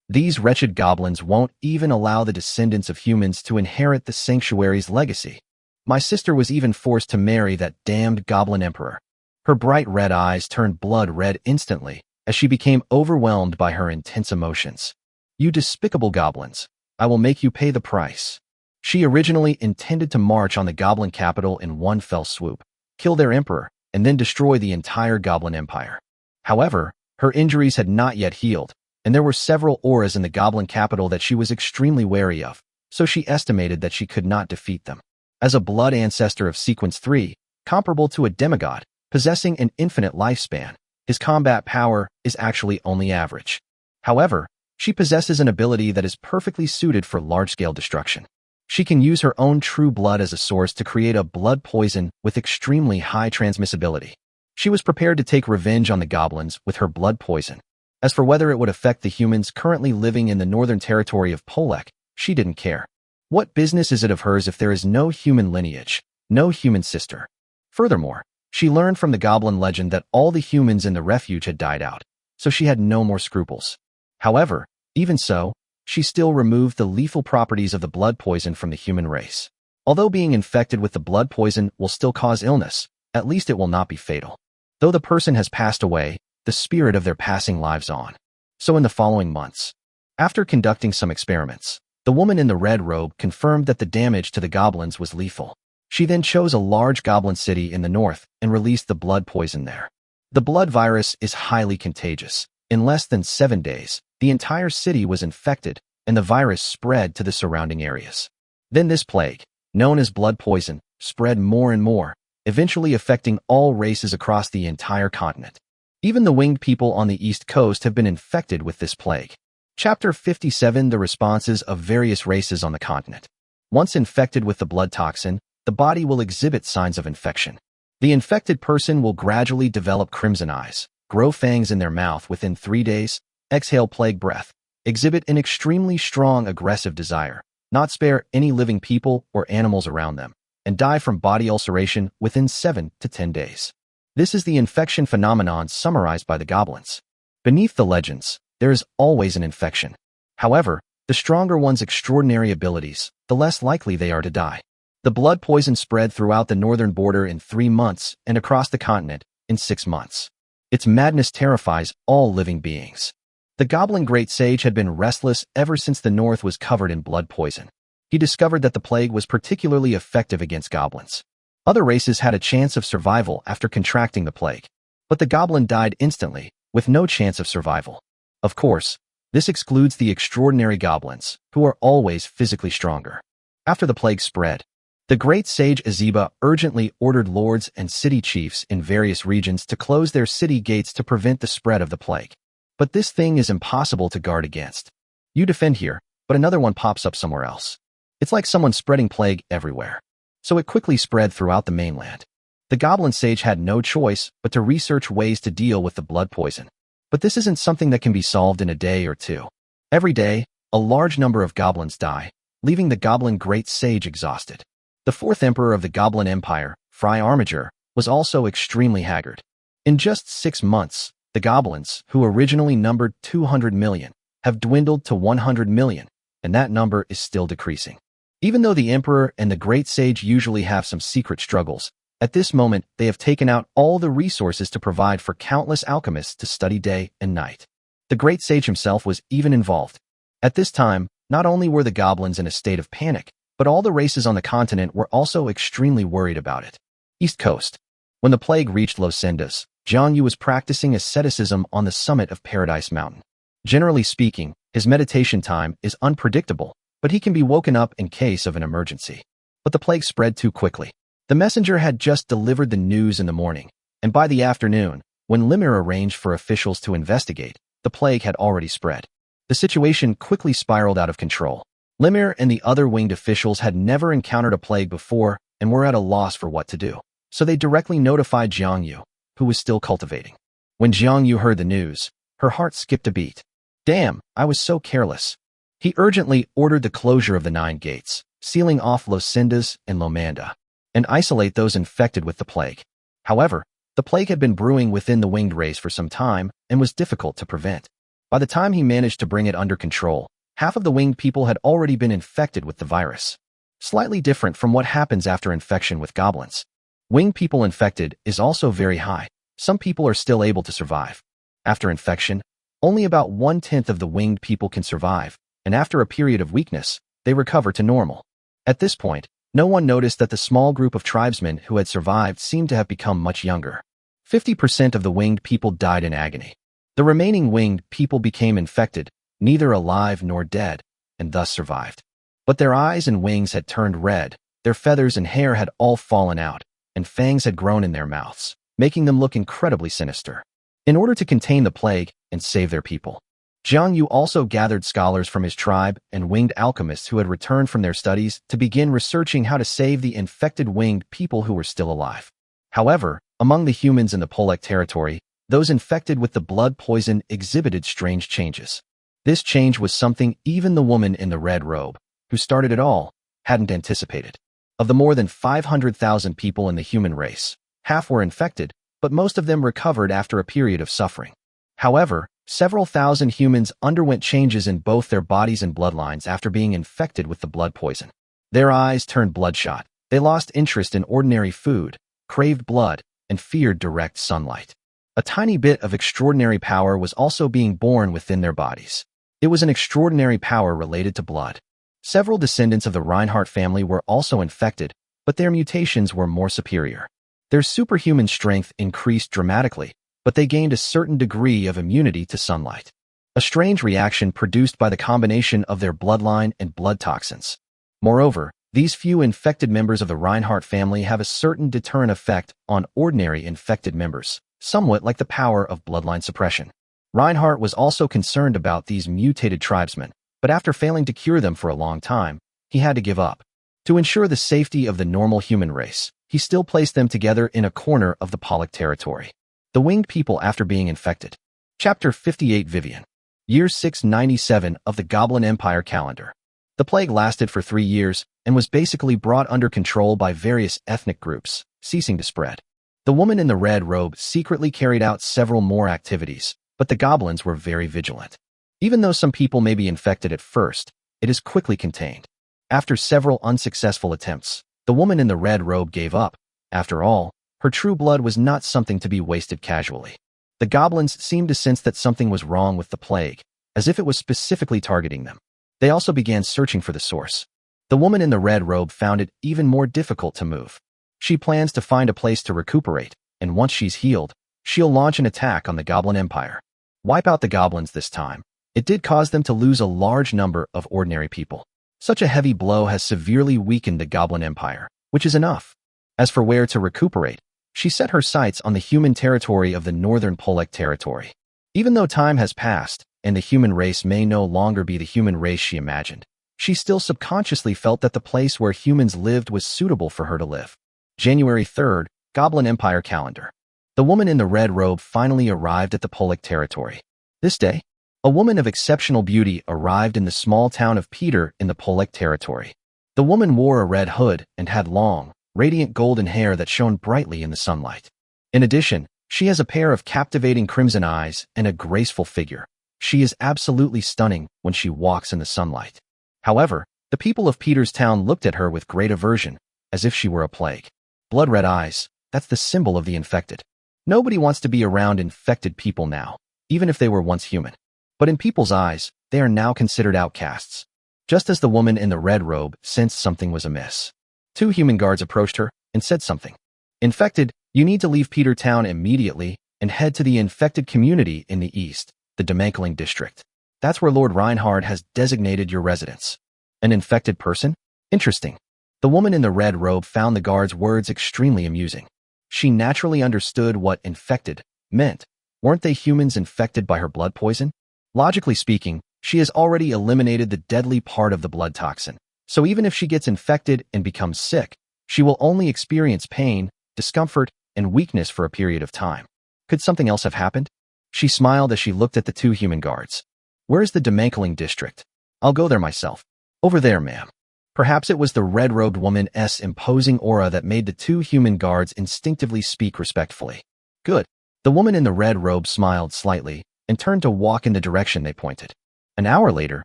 These wretched goblins won't even allow the descendants of humans to inherit the sanctuary's legacy. My sister was even forced to marry that damned goblin emperor." Her bright red eyes turned blood red instantly as she became overwhelmed by her intense emotions. "You despicable goblins. I will make you pay the price." She originally intended to march on the goblin capital in one fell swoop, kill their emperor, and then destroy the entire goblin empire. However, her injuries had not yet healed, and there were several auras in the goblin capital that she was extremely wary of, so she estimated that she could not defeat them. As a blood ancestor of Sequence 3, comparable to a demigod, possessing an infinite lifespan, his combat power is actually only average. However, she possesses an ability that is perfectly suited for large-scale destruction. She can use her own true blood as a source to create a blood poison with extremely high transmissibility. She was prepared to take revenge on the goblins with her blood poison. As for whether it would affect the humans currently living in the northern territory of Polek, she didn't care. What business is it of hers if there is no human lineage, no human sister? Furthermore, she learned from the goblin legend that all the humans in the refuge had died out, so she had no more scruples. However, even so, she still removed the lethal properties of the blood poison from the human race. Although being infected with the blood poison will still cause illness, at least it will not be fatal. Though the person has passed away, the spirit of their passing lives on. So in the following months, after conducting some experiments, the woman in the red robe confirmed that the damage to the goblins was lethal. She then chose a large goblin city in the north and released the blood poison there. The blood virus is highly contagious. In less than 7 days, the entire city was infected, and the virus spread to the surrounding areas. Then this plague, known as blood poison, spread more and more, eventually affecting all races across the entire continent. Even the winged people on the east coast have been infected with this plague. Chapter 57: The responses of various races on the continent. Once infected with the blood toxin, the body will exhibit signs of infection. The infected person will gradually develop crimson eyes, grow fangs in their mouth within 3 days, exhale plague breath, exhibit an extremely strong aggressive desire, not spare any living people or animals around them, and die from body ulceration within 7 to 10 days. This is the infection phenomenon summarized by the goblins. Beneath the legends, there is always an infection. However, The stronger one's extraordinary abilities, the less likely they are to die. The blood poison spread throughout the northern border in 3 months and across the continent in 6 months. Its madness terrifies all living beings. The goblin great sage had been restless ever since the north was covered in blood poison. He discovered that the plague was particularly effective against goblins. Other races had a chance of survival after contracting the plague, but the goblin died instantly, with no chance of survival. Of course, this excludes the extraordinary goblins, who are always physically stronger. After the plague spread, the great sage Azeba urgently ordered lords and city chiefs in various regions to close their city gates to prevent the spread of the plague. But this thing is impossible to guard against. You defend here, but another one pops up somewhere else. It's like someone spreading plague everywhere. So it quickly spread throughout the mainland. The goblin sage had no choice but to research ways to deal with the blood poison. But this isn't something that can be solved in a day or two. Every day, a large number of goblins die, leaving the goblin great sage exhausted. The fourth emperor of the Goblin Empire, Fry Armiger, was also extremely haggard. In just 6 months, the goblins, who originally numbered 200 million, have dwindled to 100 million, and that number is still decreasing. Even though the emperor and the great sage usually have some secret struggles, at this moment they have taken out all the resources to provide for countless alchemists to study day and night. The great sage himself was even involved. At this time, not only were the goblins in a state of panic, but all the races on the continent were also extremely worried about it. East Coast. When the plague reached Los Sendas, Jiang Yu was practicing asceticism on the summit of Paradise Mountain. Generally speaking, his meditation time is unpredictable, but he can be woken up in case of an emergency. But the plague spread too quickly. The messenger had just delivered the news in the morning, and by the afternoon, when Lemire arranged for officials to investigate, the plague had already spread. The situation quickly spiraled out of control. Lemire and the other winged officials had never encountered a plague before and were at a loss for what to do. So they directly notified Jiang Yu, who was still cultivating. When Jiang Yu heard the news, her heart skipped a beat. Damn, I was so careless. He urgently ordered the closure of the 9 gates, sealing off Los Sendas and Lomanda, and isolate those infected with the plague. However, the plague had been brewing within the winged race for some time and was difficult to prevent. By the time he managed to bring it under control, half of the winged people had already been infected with the virus. Slightly different from what happens after infection with goblins. Winged people infected is also very high. Some people are still able to survive. After infection, only about 1/10 of the winged people can survive, and after a period of weakness, they recover to normal. At this point, no one noticed that the small group of tribesmen who had survived seemed to have become much younger. 50% of the winged people died in agony. The remaining winged people became infected, neither alive nor dead, and thus survived. But their eyes and wings had turned red, their feathers and hair had all fallen out, and fangs had grown in their mouths, making them look incredibly sinister. In order to contain the plague and save their people, Jiang Yu also gathered scholars from his tribe and winged alchemists who had returned from their studies to begin researching how to save the infected winged people who were still alive. However, among the humans in the Polek territory, those infected with the blood poison exhibited strange changes. This change was something even the woman in the red robe, who started it all, hadn't anticipated. Of the more than 500,000 people in the human race, half were infected, but most of them recovered after a period of suffering. However, several thousand humans underwent changes in both their bodies and bloodlines after being infected with the blood poison. Their eyes turned bloodshot, they lost interest in ordinary food, craved blood, and feared direct sunlight. A tiny bit of extraordinary power was also being born within their bodies. It was an extraordinary power related to blood. Several descendants of the Reinhardt family were also infected, but their mutations were more superior. Their superhuman strength increased dramatically, but they gained a certain degree of immunity to sunlight. A strange reaction produced by the combination of their bloodline and blood toxins. Moreover, these few infected members of the Reinhardt family have a certain deterrent effect on ordinary infected members, somewhat like the power of bloodline suppression. Reinhardt was also concerned about these mutated tribesmen, but after failing to cure them for a long time, he had to give up. To ensure the safety of the normal human race, he still placed them together in a corner of the Polek territory. The winged people after being infected. Chapter 58 Vivian. Year 697 of the Goblin Empire calendar. The plague lasted for 3 years and was basically brought under control by various ethnic groups, ceasing to spread. The woman in the red robe secretly carried out several more activities, but the goblins were very vigilant. Even though some people may be infected at first, it is quickly contained. After several unsuccessful attempts, the woman in the red robe gave up. After all, her true blood was not something to be wasted casually. The goblins seemed to sense that something was wrong with the plague, as if it was specifically targeting them. They also began searching for the source. The woman in the red robe found it even more difficult to move. She plans to find a place to recuperate, and once she's healed, she'll launch an attack on the Goblin Empire. Wipe out the goblins this time. It did cause them to lose a large number of ordinary people. Such a heavy blow has severely weakened the Goblin Empire, which is enough. As for where to recuperate, she set her sights on the human territory of the northern Polek territory. Even though time has passed, and the human race may no longer be the human race she imagined, she still subconsciously felt that the place where humans lived was suitable for her to live. January 3rd, Goblin Empire calendar. The woman in the red robe finally arrived at the Polek territory. This day, a woman of exceptional beauty arrived in the small town of Peter in the Polek territory. The woman wore a red hood and had long, radiant golden hair that shone brightly in the sunlight. In addition, she has a pair of captivating crimson eyes and a graceful figure. She is absolutely stunning when she walks in the sunlight. However, the people of Peter's town looked at her with great aversion, as if she were a plague. Blood-red eyes, that's the symbol of the infected. Nobody wants to be around infected people now, even if they were once human. But in people's eyes, they are now considered outcasts. Just as the woman in the red robe sensed something was amiss, 2 human guards approached her and said something. Infected, you need to leave Peter Town immediately and head to the infected community in the east, the Demankling district. That's where Lord Reinhard has designated your residence. An infected person? Interesting. The woman in the red robe found the guard's words extremely amusing. She naturally understood what infected meant. Weren't they humans infected by her blood poison? Logically speaking, she has already eliminated the deadly part of the blood toxin. So even if she gets infected and becomes sick, she will only experience pain, discomfort, and weakness for a period of time. Could something else have happened? She smiled as she looked at the 2 human guards. Where's the Demankling district? I'll go there myself. Over there, ma'am. Perhaps it was the red-robed woman's imposing aura that made the 2 human guards instinctively speak respectfully. Good. The woman in the red robe smiled slightly and turned to walk in the direction they pointed. An hour later,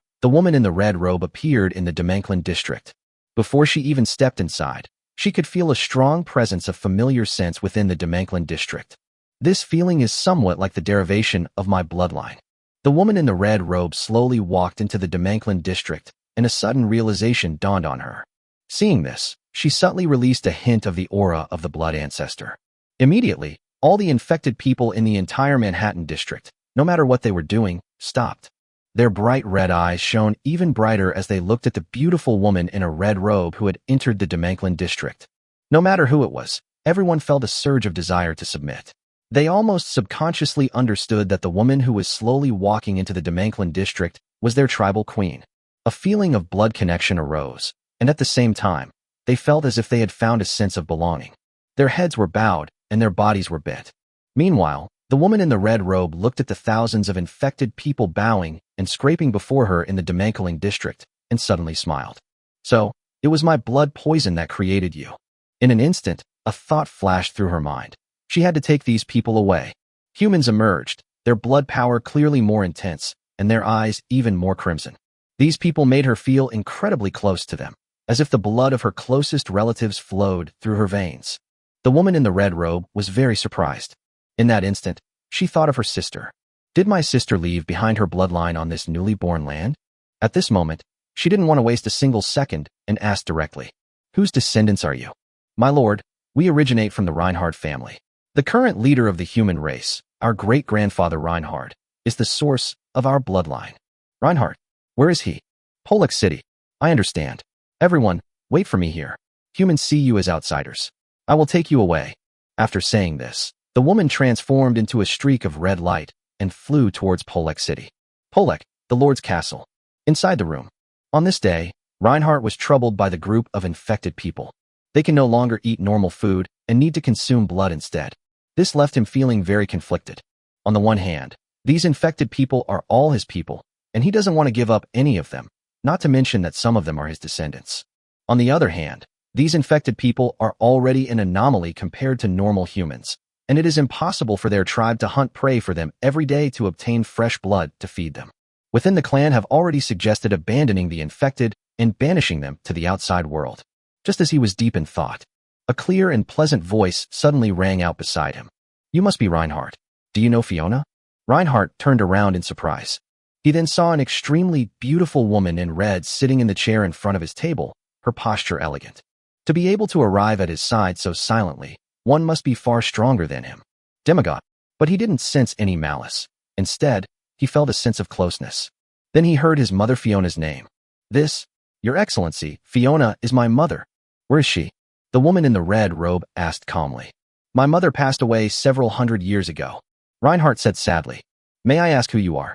the woman in the red robe appeared in the Demankling district. Before she even stepped inside, she could feel a strong presence of familiar sense within the Demankling district. This feeling is somewhat like the derivation of my bloodline. The woman in the red robe slowly walked into the Demankling district, and a sudden realization dawned on her. Seeing this, she subtly released a hint of the aura of the blood ancestor. Immediately, all the infected people in the entire Manhattan district, no matter what they were doing, stopped. Their bright red eyes shone even brighter as they looked at the beautiful woman in a red robe who had entered the Demankling district. No matter who it was, everyone felt a surge of desire to submit. They almost subconsciously understood that the woman who was slowly walking into the Demankling district was their tribal queen. A feeling of blood connection arose, and at the same time, they felt as if they had found a sense of belonging. Their heads were bowed, and their bodies were bent. Meanwhile, the woman in the red robe looked at the thousands of infected people bowing and scraping before her in the Demankling district, and suddenly smiled. So, it was my blood poison that created you. In an instant, a thought flashed through her mind. She had to take these people away. Humans emerged, their blood power clearly more intense, and their eyes even more crimson. These people made her feel incredibly close to them, as if the blood of her closest relatives flowed through her veins. The woman in the red robe was very surprised. In that instant, she thought of her sister. Did my sister leave behind her bloodline on this newly born land? At this moment, she didn't want to waste a single second and asked directly, "Whose descendants are you?" "My lord, we originate from the Reinhard family. The current leader of the human race, our great-grandfather Reinhard, is the source of our bloodline." "Reinhard? Where is he?" "Polek City. I understand. Everyone, wait for me here. Humans see you as outsiders. I will take you away." After saying this, the woman transformed into a streak of red light and flew towards Polek City. Polek, the Lord's castle. Inside the room. On this day, Reinhardt was troubled by the group of infected people. They can no longer eat normal food and need to consume blood instead. This left him feeling very conflicted. On the one hand, these infected people are all his people, and he doesn't want to give up any of them, not to mention that some of them are his descendants. On the other hand, these infected people are already an anomaly compared to normal humans, and it is impossible for their tribe to hunt prey for them every day to obtain fresh blood to feed them. within the clan have already suggested abandoning the infected and banishing them to the outside world. Just as he was deep in thought, a clear and pleasant voice suddenly rang out beside him. You must be Reinhardt. Do you know Fiona? Reinhardt turned around in surprise. He then saw an extremely beautiful woman in red sitting in the chair in front of his table, her posture elegant. To be able to arrive at his side so silently, one must be far stronger than him. Demigod. But he didn't sense any malice. Instead, he felt a sense of closeness. Then he heard his mother Fiona's name. This, Your Excellency, Fiona is my mother. Where is she? The woman in the red robe asked calmly. My mother passed away several hundred years ago. Reinhardt said sadly. May I ask who you are?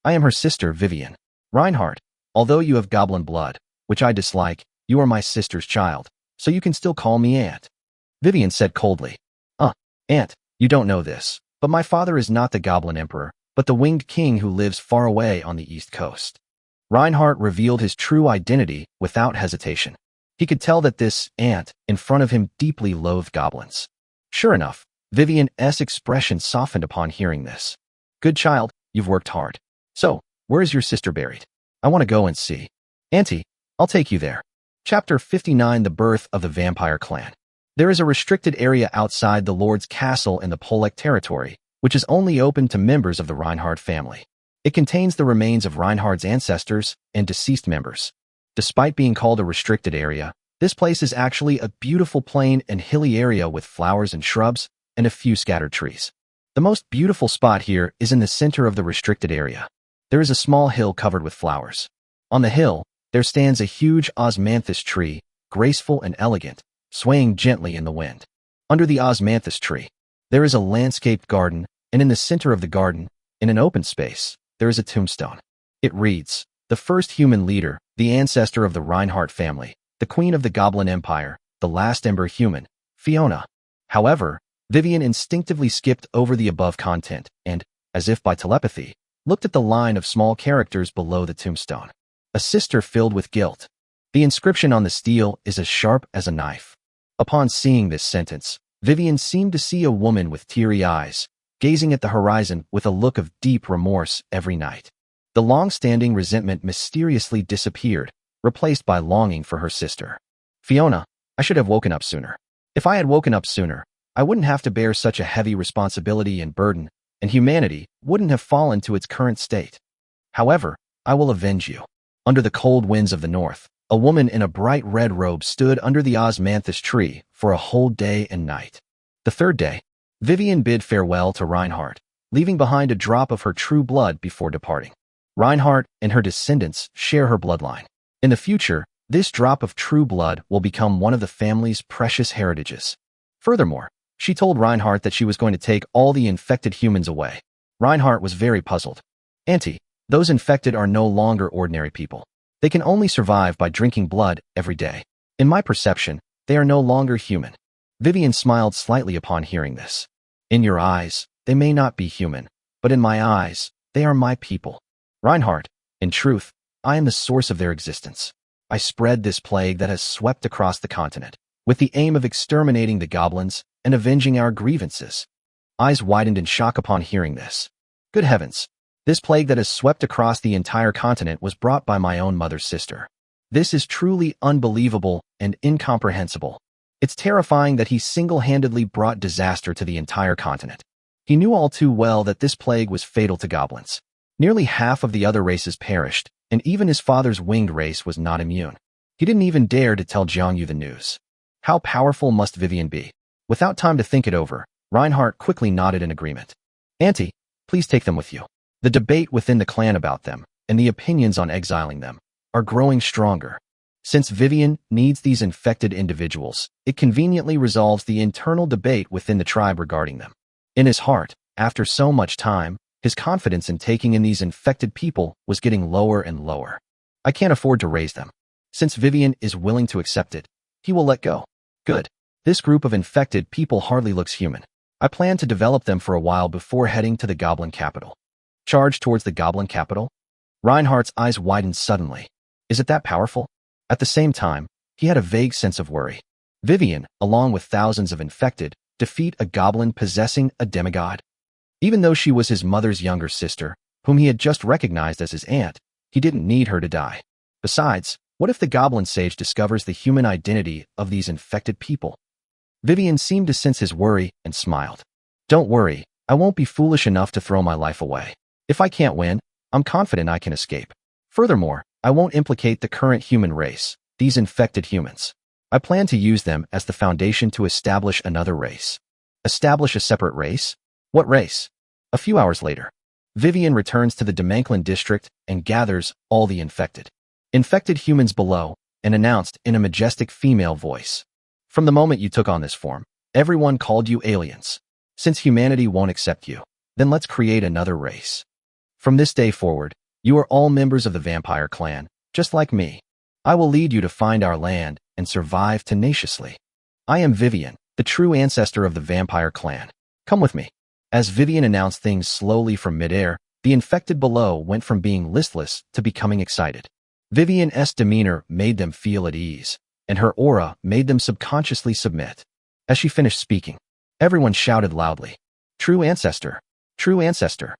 I am her sister, Vivian. Reinhardt, although you have goblin blood, which I dislike, you are my sister's child, so you can still call me Aunt. Vivian said coldly. Aunt, you don't know this, but my father is not the Goblin Emperor, but the Winged King who lives far away on the East Coast. Reinhardt revealed his true identity without hesitation. He could tell that this aunt in front of him deeply loathed goblins. Sure enough, Vivian's expression softened upon hearing this. Good child, you've worked hard. So, where is your sister buried? I want to go and see. Auntie, I'll take you there. Chapter 59 The Birth of the Vampire Clan. There is a restricted area outside the Lord's Castle in the Polek territory, which is only open to members of the Reinhardt family. It contains the remains of Reinhardt's ancestors and deceased members. Despite being called a restricted area, this place is actually a beautiful plain and hilly area with flowers and shrubs and a few scattered trees. The most beautiful spot here is in the center of the restricted area. There is a small hill covered with flowers. On the hill, there stands a huge osmanthus tree, graceful and elegant, swaying gently in the wind. Under the osmanthus tree, there is a landscaped garden, and in the center of the garden, in an open space, there is a tombstone. It reads, the first human leader, the ancestor of the Reinhardt family, the queen of the Goblin Empire, the last ember human, Fiona. However, Vivian instinctively skipped over the above content and, as if by telepathy, looked at the line of small characters below the tombstone. A sister filled with guilt. The inscription on the stele is as sharp as a knife. Upon seeing this sentence, Vivian seemed to see a woman with teary eyes, gazing at the horizon with a look of deep remorse every night. The long-standing resentment mysteriously disappeared, replaced by longing for her sister. Fiona, I should have woken up sooner. If I had woken up sooner, I wouldn't have to bear such a heavy responsibility and burden, and humanity wouldn't have fallen to its current state. However, I will avenge you. Under the cold winds of the north, a woman in a bright red robe stood under the osmanthus tree for a whole day and night. The third day, Vivian bid farewell to Reinhardt, leaving behind a drop of her true blood before departing. Reinhardt and her descendants share her bloodline. In the future, this drop of true blood will become one of the family's precious heritages. Furthermore, she told Reinhardt that she was going to take all the infected humans away. Reinhardt was very puzzled. Auntie, those infected are no longer ordinary people. They can only survive by drinking blood every day. In my perception, they are no longer human. Vivian smiled slightly upon hearing this. In your eyes, they may not be human, but in my eyes, they are my people. Reinhardt, in truth, I am the source of their existence. I spread this plague that has swept across the continent, with the aim of exterminating the goblins and avenging our grievances. Eyes widened in shock upon hearing this. Good heavens! This plague that has swept across the entire continent was brought by my own mother's sister. This is truly unbelievable and incomprehensible. It's terrifying that he single-handedly brought disaster to the entire continent. He knew all too well that this plague was fatal to goblins. Nearly half of the other races perished, and even his father's winged race was not immune. He didn't even dare to tell Jiangyu the news. How powerful must Vivian be? Without time to think it over, Reinhardt quickly nodded in agreement. Auntie, please take them with you. The debate within the clan about them, and the opinions on exiling them, are growing stronger. Since Vivian needs these infected individuals, it conveniently resolves the internal debate within the tribe regarding them. In his heart, after so much time, his confidence in taking in these infected people was getting lower and lower. I can't afford to raise them. Since Vivian is willing to accept it, he will let go. Good. This group of infected people hardly looks human. I plan to develop them for a while before heading to the goblin capital. Charge towards the goblin capital? Reinhardt's eyes widened suddenly. Is it that powerful? At the same time, he had a vague sense of worry. Vivian, along with thousands of infected, defeat a goblin possessing a demigod? Even though she was his mother's younger sister, whom he had just recognized as his aunt. He didn't need her to die. Besides, what if the goblin sage discovers the human identity of these infected people? Vivian seemed to sense his worry and smiled. Don't worry, I won't be foolish enough to throw my life away. If I can't win, I'm confident I can escape. Furthermore, I won't implicate the current human race, these infected humans. I plan to use them as the foundation to establish another race. Establish a separate race? What race? A few hours later, Vivian returns to the Demanklin district and gathers all the infected humans below, and announced in a majestic female voice. From the moment you took on this form, everyone called you aliens. Since humanity won't accept you, then let's create another race. From this day forward, you are all members of the vampire clan, just like me. I will lead you to find our land and survive tenaciously. I am Vivian, the true ancestor of the vampire clan. Come with me. As Vivian announced things slowly from midair, the infected below went from being listless to becoming excited. Vivian's demeanor made them feel at ease, and her aura made them subconsciously submit. As she finished speaking, everyone shouted loudly, "True ancestor! True ancestor!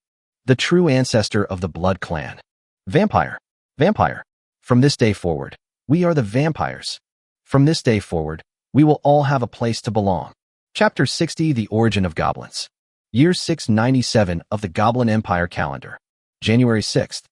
The true ancestor of the Blood Clan! Vampire! Vampire! From this day forward, we are the vampires. From this day forward, we will all have a place to belong." Chapter 60: The Origin of Goblins. Year 697 of the Goblin Empire calendar. January 6th.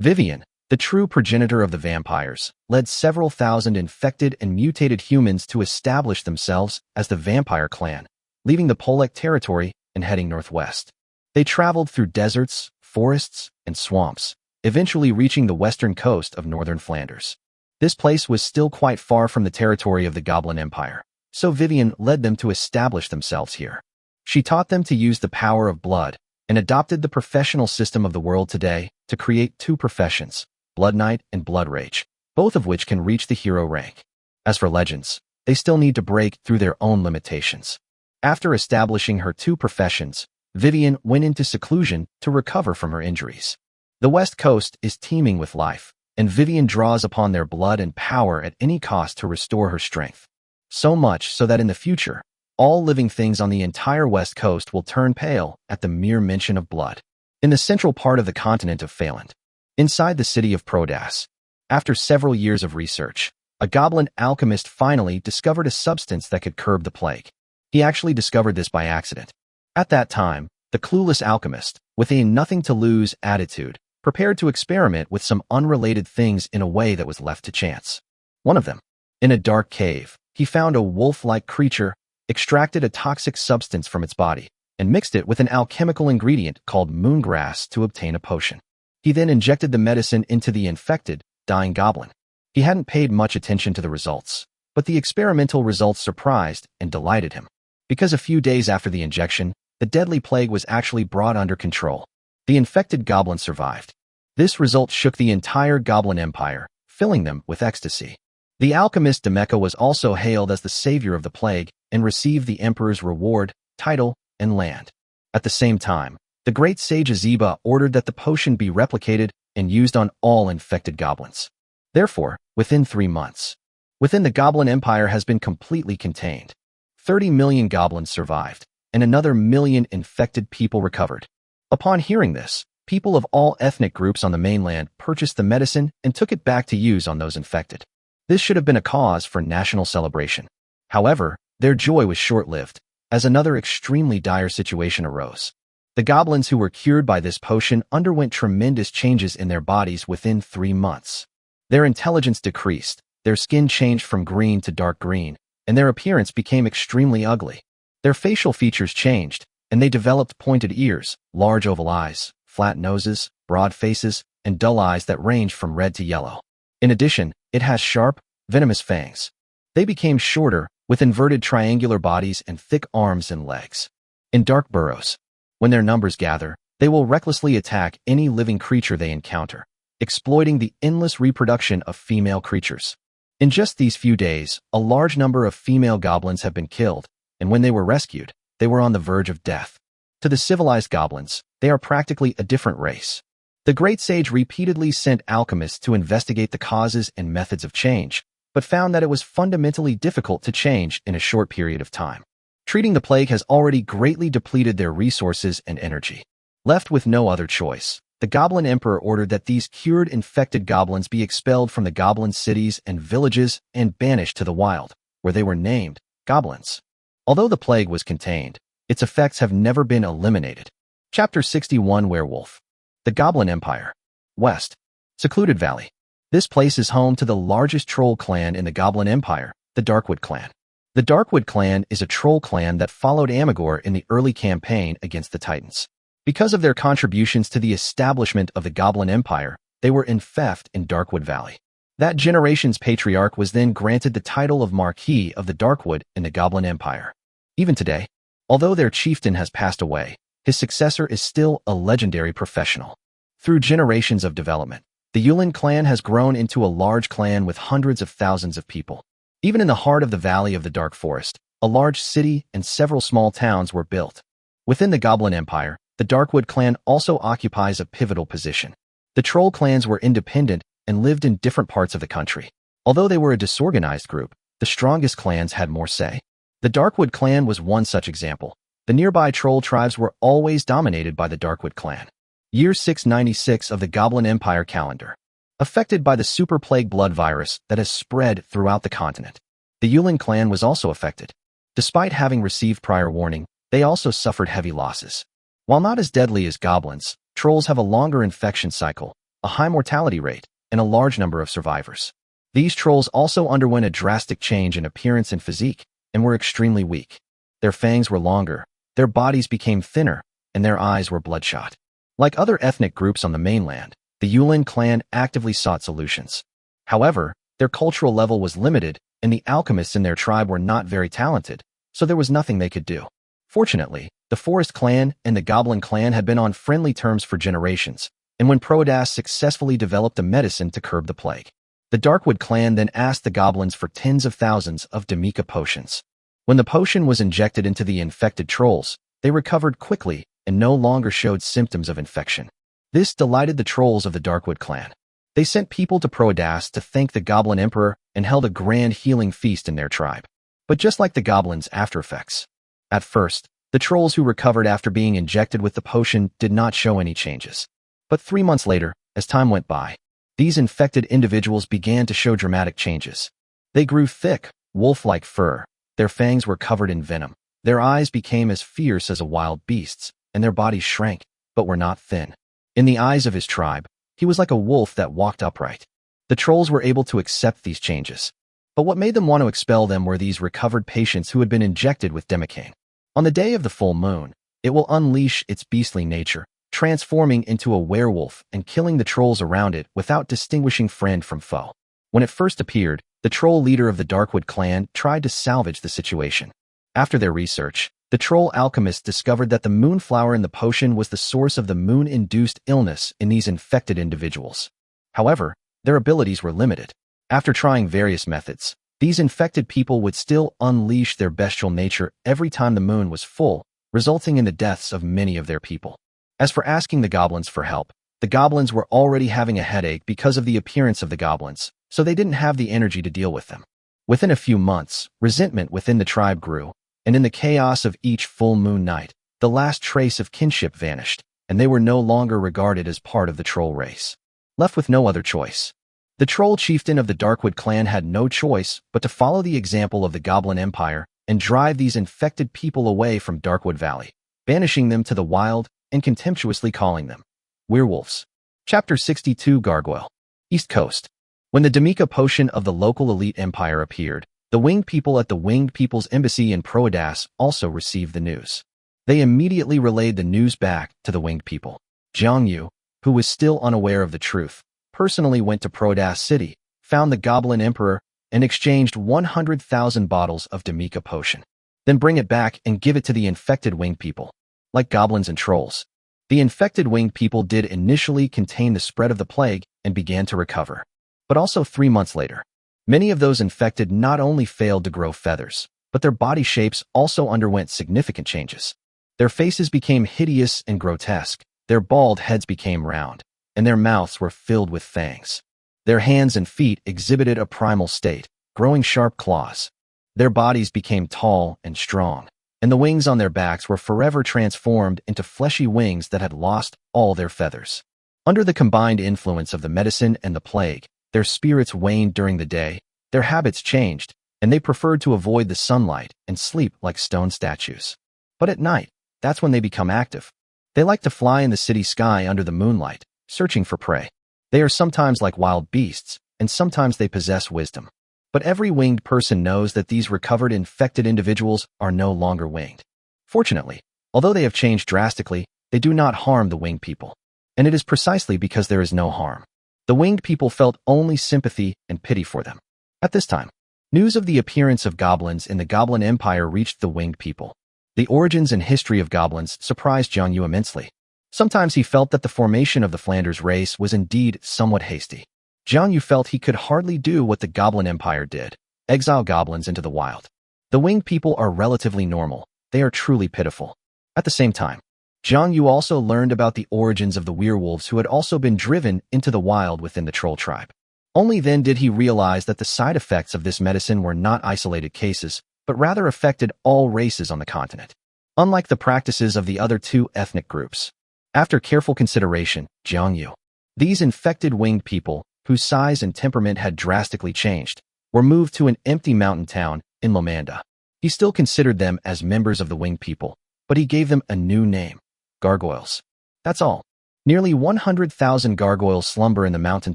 Vivian, the true progenitor of the vampires, led several thousand infected and mutated humans to establish themselves as the vampire clan, leaving the Polek territory and heading northwest. They traveled through deserts, forests, and swamps, eventually reaching the western coast of northern Flanders. This place was still quite far from the territory of the Goblin Empire, so Vivian led them to establish themselves here. She taught them to use the power of blood and adopted the professional system of the world today to create two professions, Blood Knight and Blood Rage, both of which can reach the hero rank. As for legends, they still need to break through their own limitations. After establishing her two professions, Vivian went into seclusion to recover from her injuries. The West Coast is teeming with life, and Vivian draws upon their blood and power at any cost to restore her strength. So much so that in the future, all living things on the entire West Coast will turn pale at the mere mention of blood. In the central part of the continent of Phaland, inside the city of Prodas, after several years of research, a goblin alchemist finally discovered a substance that could curb the plague. He actually discovered this by accident. At that time, the clueless alchemist, with a nothing-to-lose attitude, prepared to experiment with some unrelated things in a way that was left to chance. One of them, in a dark cave, he found a wolf-like creature, extracted a toxic substance from its body, and mixed it with an alchemical ingredient called moongrass to obtain a potion. He then injected the medicine into the infected, dying goblin. He hadn't paid much attention to the results, but the experimental results surprised and delighted him. Because a few days after the injection, the deadly plague was actually brought under control. The infected goblin survived. This result shook the entire Goblin Empire, filling them with ecstasy. The alchemist Demeka was also hailed as the savior of the plague and received the emperor's reward, title, and land. At the same time, the great sage Azeba ordered that the potion be replicated and used on all infected goblins. Therefore, within 3 months, the Goblin Empire has been completely contained. 30 million goblins survived, and another million infected people recovered. Upon hearing this, people of all ethnic groups on the mainland purchased the medicine and took it back to use on those infected. This should have been a cause for national celebration. However, their joy was short-lived, as another extremely dire situation arose. The goblins who were cured by this potion underwent tremendous changes in their bodies within 3 months. Their intelligence decreased, their skin changed from green to dark green, and their appearance became extremely ugly. Their facial features changed, and they developed pointed ears, large oval eyes, flat noses, broad faces, and dull eyes that ranged from red to yellow. In addition, it has sharp, venomous fangs. They became shorter, with inverted triangular bodies and thick arms and legs. In dark burrows, when their numbers gather, they will recklessly attack any living creature they encounter, exploiting the endless reproduction of female creatures. In just these few days, a large number of female goblins have been killed, and when they were rescued, they were on the verge of death. To the civilized goblins, they are practically a different race. The great sage repeatedly sent alchemists to investigate the causes and methods of change, but found that it was fundamentally difficult to change in a short period of time. Treating the plague has already greatly depleted their resources and energy. Left with no other choice, the Goblin Emperor ordered that these cured infected goblins be expelled from the goblin cities and villages and banished to the wild, where they were named goblins. Although the plague was contained, its effects have never been eliminated. Chapter 61 Werewolf. The Goblin Empire. West. Secluded Valley. This place is home to the largest troll clan in the Goblin Empire, the Darkwood clan. The Darkwood clan is a troll clan that followed Amigor in the early campaign against the Titans. Because of their contributions to the establishment of the Goblin Empire, they were enfeoffed in Darkwood Valley. That generation's patriarch was then granted the title of Marquis of the Darkwood in the Goblin Empire. Even today, although their chieftain has passed away, his successor is still a legendary professional. Through generations of development, the Yulin clan has grown into a large clan with hundreds of thousands of people. Even in the heart of the Valley of the Dark Forest, a large city and several small towns were built. Within the Goblin Empire, the Darkwood clan also occupies a pivotal position. The troll clans were independent and lived in different parts of the country. Although they were a disorganized group, the strongest clans had more say. The Darkwood clan was one such example. The nearby troll tribes were always dominated by the Darkwood clan. Year 696 of the Goblin Empire calendar. Affected by the super plague blood virus that has spread throughout the continent. The Yulin clan was also affected. Despite having received prior warning, they also suffered heavy losses. While not as deadly as goblins, trolls have a longer infection cycle, a high mortality rate, and a large number of survivors. These trolls also underwent a drastic change in appearance and physique, and were extremely weak. Their fangs were longer, their bodies became thinner, and their eyes were bloodshot. Like other ethnic groups on the mainland, the Yulin clan actively sought solutions. However, their cultural level was limited, and the alchemists in their tribe were not very talented, so there was nothing they could do. Fortunately, the Forest clan and the Goblin clan had been on friendly terms for generations, and when Prodas successfully developed a medicine to curb the plague. The Darkwood clan then asked the goblins for tens of thousands of Demika potions. When the potion was injected into the infected trolls, they recovered quickly and no longer showed symptoms of infection. This delighted the trolls of the Darkwood clan. They sent people to Prodas to thank the Goblin Emperor and held a grand healing feast in their tribe. But just like the goblins' after effects. At first, the trolls who recovered after being injected with the potion did not show any changes. But 3 months later, as time went by, these infected individuals began to show dramatic changes. They grew thick, wolf-like fur, their fangs were covered in venom, their eyes became as fierce as a wild beast's, and their bodies shrank, but were not thin. In the eyes of his tribe, he was like a wolf that walked upright. The trolls were able to accept these changes. But what made them want to expel them were these recovered patients who had been injected with Demicane. On the day of the full moon, it will unleash its beastly nature, transforming into a werewolf and killing the trolls around it without distinguishing friend from foe. When it first appeared, the troll leader of the Darkwood clan tried to salvage the situation. After their research, the troll alchemist discovered that the moonflower in the potion was the source of the moon-induced illness in these infected individuals. However, their abilities were limited. After trying various methods, these infected people would still unleash their bestial nature every time the moon was full, resulting in the deaths of many of their people. As for asking the goblins for help, the goblins were already having a headache because of the appearance of the goblins, so they didn't have the energy to deal with them. Within a few months, resentment within the tribe grew, and in the chaos of each full moon night, the last trace of kinship vanished, and they were no longer regarded as part of the troll race. Left with no other choice. The troll chieftain of the Darkwood clan had no choice but to follow the example of the Goblin Empire and drive these infected people away from Darkwood Valley, banishing them to the wild and contemptuously calling them werewolves. Chapter 62 Gargoyle. East Coast. When the Demika potion of the local elite empire appeared, the winged people at the Winged People's Embassy in Prodas also received the news. They immediately relayed the news back to the winged people. Jiang Yu, who was still unaware of the truth, personally went to Prodas City, found the Goblin Emperor, and exchanged 100,000 bottles of Demika potion. Then bring it back and give it to the infected winged people. Like goblins and trolls, the infected winged people did initially contain the spread of the plague and began to recover. But also 3 months later, many of those infected not only failed to grow feathers, but their body shapes also underwent significant changes. Their faces became hideous and grotesque, their bald heads became round, and their mouths were filled with fangs. Their hands and feet exhibited a primal state, growing sharp claws. Their bodies became tall and strong, and the wings on their backs were forever transformed into fleshy wings that had lost all their feathers. Under the combined influence of the medicine and the plague, their spirits waned during the day, their habits changed, and they preferred to avoid the sunlight and sleep like stone statues. But at night, that's when they become active. They like to fly in the city sky under the moonlight, searching for prey. They are sometimes like wild beasts, and sometimes they possess wisdom. But every winged person knows that these recovered infected individuals are no longer winged. Fortunately, although they have changed drastically, they do not harm the winged people. And it is precisely because there is no harm. The winged people felt only sympathy and pity for them. At this time, news of the appearance of goblins in the Goblin Empire reached the winged people. The origins and history of goblins surprised Jiang Yu immensely. Sometimes he felt that the formation of the Flanders race was indeed somewhat hasty. Jiang Yu felt he could hardly do what the Goblin Empire did, exile goblins into the wild. The winged people are relatively normal. They are truly pitiful. At the same time, Jiang Yu also learned about the origins of the werewolves who had also been driven into the wild within the troll tribe. Only then did he realize that the side effects of this medicine were not isolated cases, but rather affected all races on the continent, unlike the practices of the other two ethnic groups. After careful consideration, Jiang Yu, these infected winged people, whose size and temperament had drastically changed, were moved to an empty mountain town in Lomanda. He still considered them as members of the winged people, but he gave them a new name: gargoyles. That's all. Nearly 100,000 gargoyles slumber in the mountain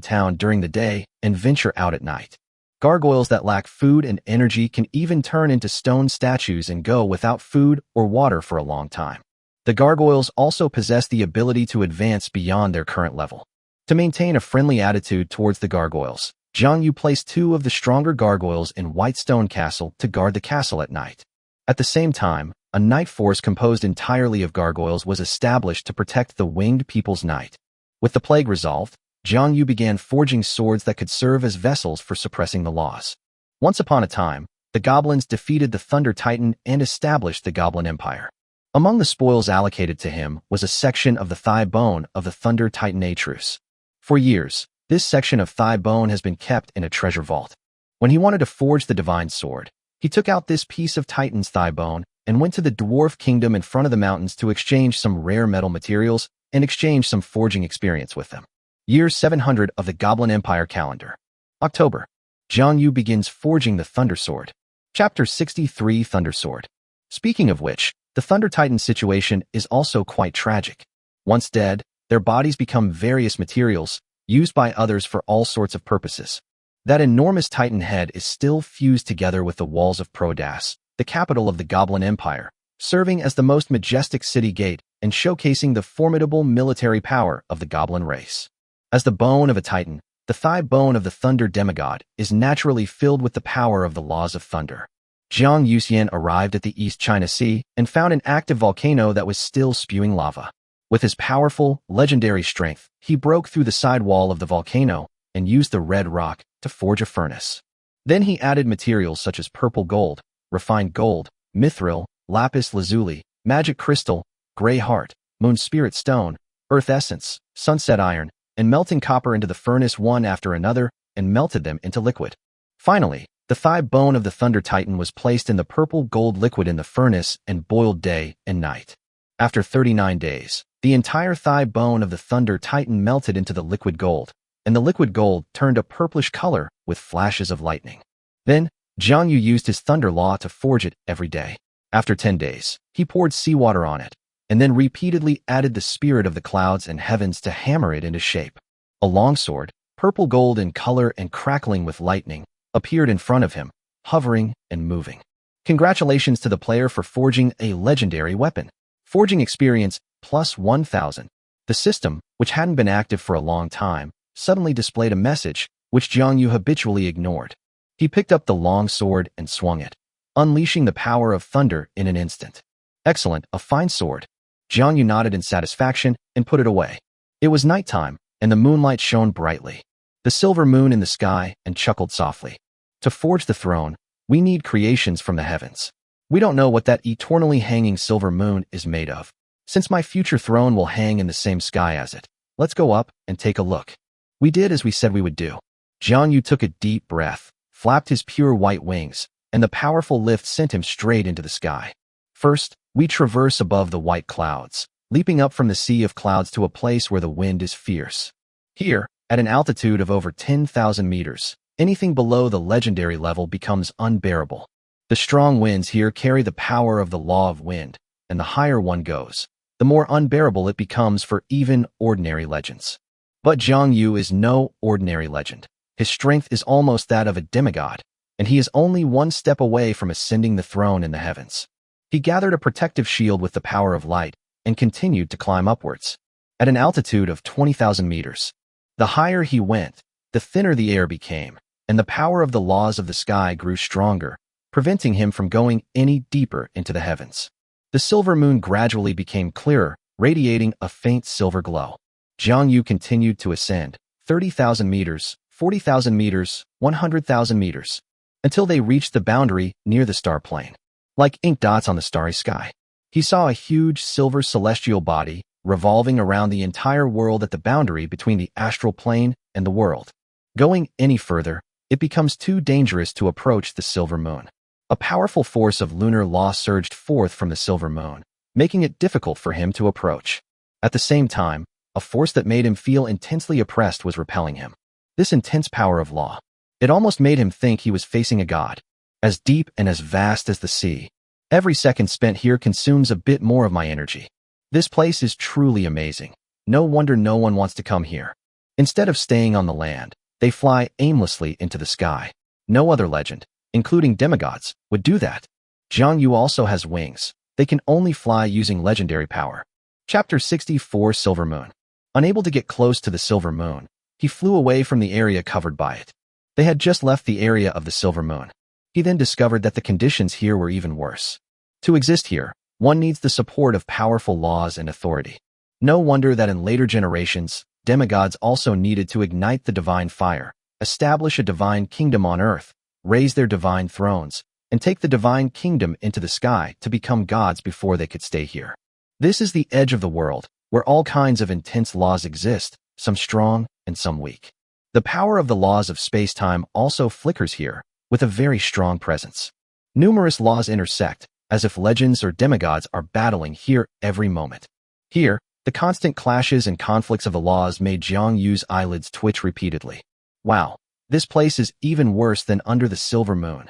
town during the day and venture out at night. Gargoyles that lack food and energy can even turn into stone statues and go without food or water for a long time. The gargoyles also possess the ability to advance beyond their current level. To maintain a friendly attitude towards the gargoyles, Jiang Yu placed 2 of the stronger gargoyles in Whitestone Castle to guard the castle at night. At the same time, a night force composed entirely of gargoyles was established to protect the winged people's night. With the plague resolved, Jiang Yu began forging swords that could serve as vessels for suppressing the laws. Once upon a time, the goblins defeated the Thunder Titan and established the Goblin Empire. Among the spoils allocated to him was a section of the thigh bone of the Thunder Titan Atrus. For years, this section of thigh bone has been kept in a treasure vault. When he wanted to forge the divine sword, he took out this piece of Titan's thigh bone and went to the dwarf kingdom in front of the mountains to exchange some rare metal materials and exchange some forging experience with them. Year 700 of the Goblin Empire calendar. October. Jiang Yu begins forging the Thunder Sword. Chapter 63, Thunder Sword. Speaking of which, the Thunder Titan situation is also quite tragic. Once dead, their bodies become various materials, used by others for all sorts of purposes. That enormous Titan head is still fused together with the walls of Prodas, the capital of the Goblin Empire, serving as the most majestic city gate and showcasing the formidable military power of the Goblin race. As the bone of a Titan, the thigh bone of the Thunder Demigod is naturally filled with the power of the laws of thunder. Jiang Yuxian arrived at the East China Sea and found an active volcano that was still spewing lava. With his powerful, legendary strength, he broke through the side wall of the volcano and used the red rock to forge a furnace. Then he added materials such as purple gold, refined gold, mithril, lapis lazuli, magic crystal, gray heart, moon spirit stone, earth essence, sunset iron, and melting copper into the furnace one after another and melted them into liquid. Finally, the thigh bone of the Thunder Titan was placed in the purple gold liquid in the furnace and boiled day and night. After 39 days, the entire thigh bone of the Thunder Titan melted into the liquid gold, and the liquid gold turned a purplish color with flashes of lightning. Then, Jiang Yu used his Thunder Law to forge it every day. After 10 days, he poured seawater on it, and then repeatedly added the spirit of the clouds and heavens to hammer it into shape. A longsword, purple gold in color and crackling with lightning, appeared in front of him, hovering and moving. Congratulations to the player for forging a legendary weapon. Forging experience plus 1,000. The system, which hadn't been active for a long time, suddenly displayed a message, which Jiang Yu habitually ignored. He picked up the long sword and swung it, unleashing the power of thunder in an instant. Excellent, a fine sword. Jiang Yu nodded in satisfaction and put it away. It was nighttime, and the moonlight shone brightly. The silver moon in the sky, and chuckled softly. To forge the throne, we need creations from the heavens. We don't know what that eternally hanging silver moon is made of. Since my future throne will hang in the same sky as it, let's go up and take a look. We did as we said we would do. Jiang Yu took a deep breath, flapped his pure white wings, and the powerful lift sent him straight into the sky. First, we traverse above the white clouds, leaping up from the sea of clouds to a place where the wind is fierce. Here, at an altitude of over 10,000 meters, anything below the legendary level becomes unbearable. The strong winds here carry the power of the law of wind, and the higher one goes, the more unbearable it becomes for even ordinary legends. But Jiang Yu is no ordinary legend. His strength is almost that of a demigod, and he is only one step away from ascending the throne in the heavens. He gathered a protective shield with the power of light and continued to climb upwards. At an altitude of 20,000 meters, the higher he went, the thinner the air became, and the power of the laws of the sky grew stronger, preventing him from going any deeper into the heavens. The silver moon gradually became clearer, radiating a faint silver glow. Jiang Yu continued to ascend, 30,000 meters, 40,000 meters, 100,000 meters, until they reached the boundary near the star plane. Like ink dots on the starry sky, he saw a huge silver celestial body revolving around the entire world at the boundary between the astral plane and the world. Going any further, it becomes too dangerous to approach the silver moon. A powerful force of lunar law surged forth from the silver moon, making it difficult for him to approach. At the same time, a force that made him feel intensely oppressed was repelling him. This intense power of law, it almost made him think he was facing a god, as deep and as vast as the sea. Every second spent here consumes a bit more of my energy. This place is truly amazing. No wonder no one wants to come here. Instead of staying on the land, they fly aimlessly into the sky. No other legend, including demigods, would do that. Jiang Yu also has wings. They can only fly using legendary power. Chapter 64 Silver Moon. Unable to get close to the silver moon, he flew away from the area covered by it. They had just left the area of the silver moon. He then discovered that the conditions here were even worse. To exist here, one needs the support of powerful laws and authority. No wonder that in later generations, demigods also needed to ignite the divine fire, establish a divine kingdom on earth, raise their divine thrones, and take the divine kingdom into the sky to become gods before they could stay here. This is the edge of the world, where all kinds of intense laws exist, some strong and some weak. The power of the laws of space-time also flickers here, with a very strong presence. Numerous laws intersect, as if legends or demigods are battling here every moment. Here, the constant clashes and conflicts of the laws made Jiang Yu's eyelids twitch repeatedly. Wow, this place is even worse than under the silver moon.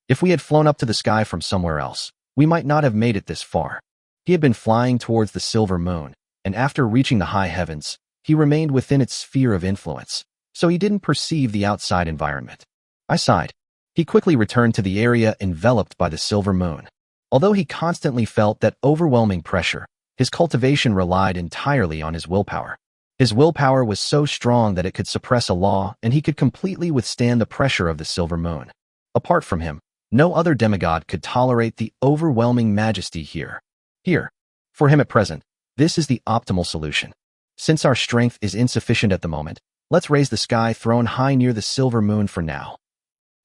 If we had flown up to the sky from somewhere else, we might not have made it this far. He had been flying towards the silver moon, and after reaching the high heavens, he remained within its sphere of influence, so he didn't perceive the outside environment. I sighed. He quickly returned to the area enveloped by the silver moon. Although he constantly felt that overwhelming pressure, his cultivation relied entirely on his willpower. His willpower was so strong that it could suppress a law, and he could completely withstand the pressure of the silver moon. Apart from him, no other demigod could tolerate the overwhelming majesty here. For him at present, this is the optimal solution. Since our strength is insufficient at the moment, let's raise the sky throne high near the silver moon for now.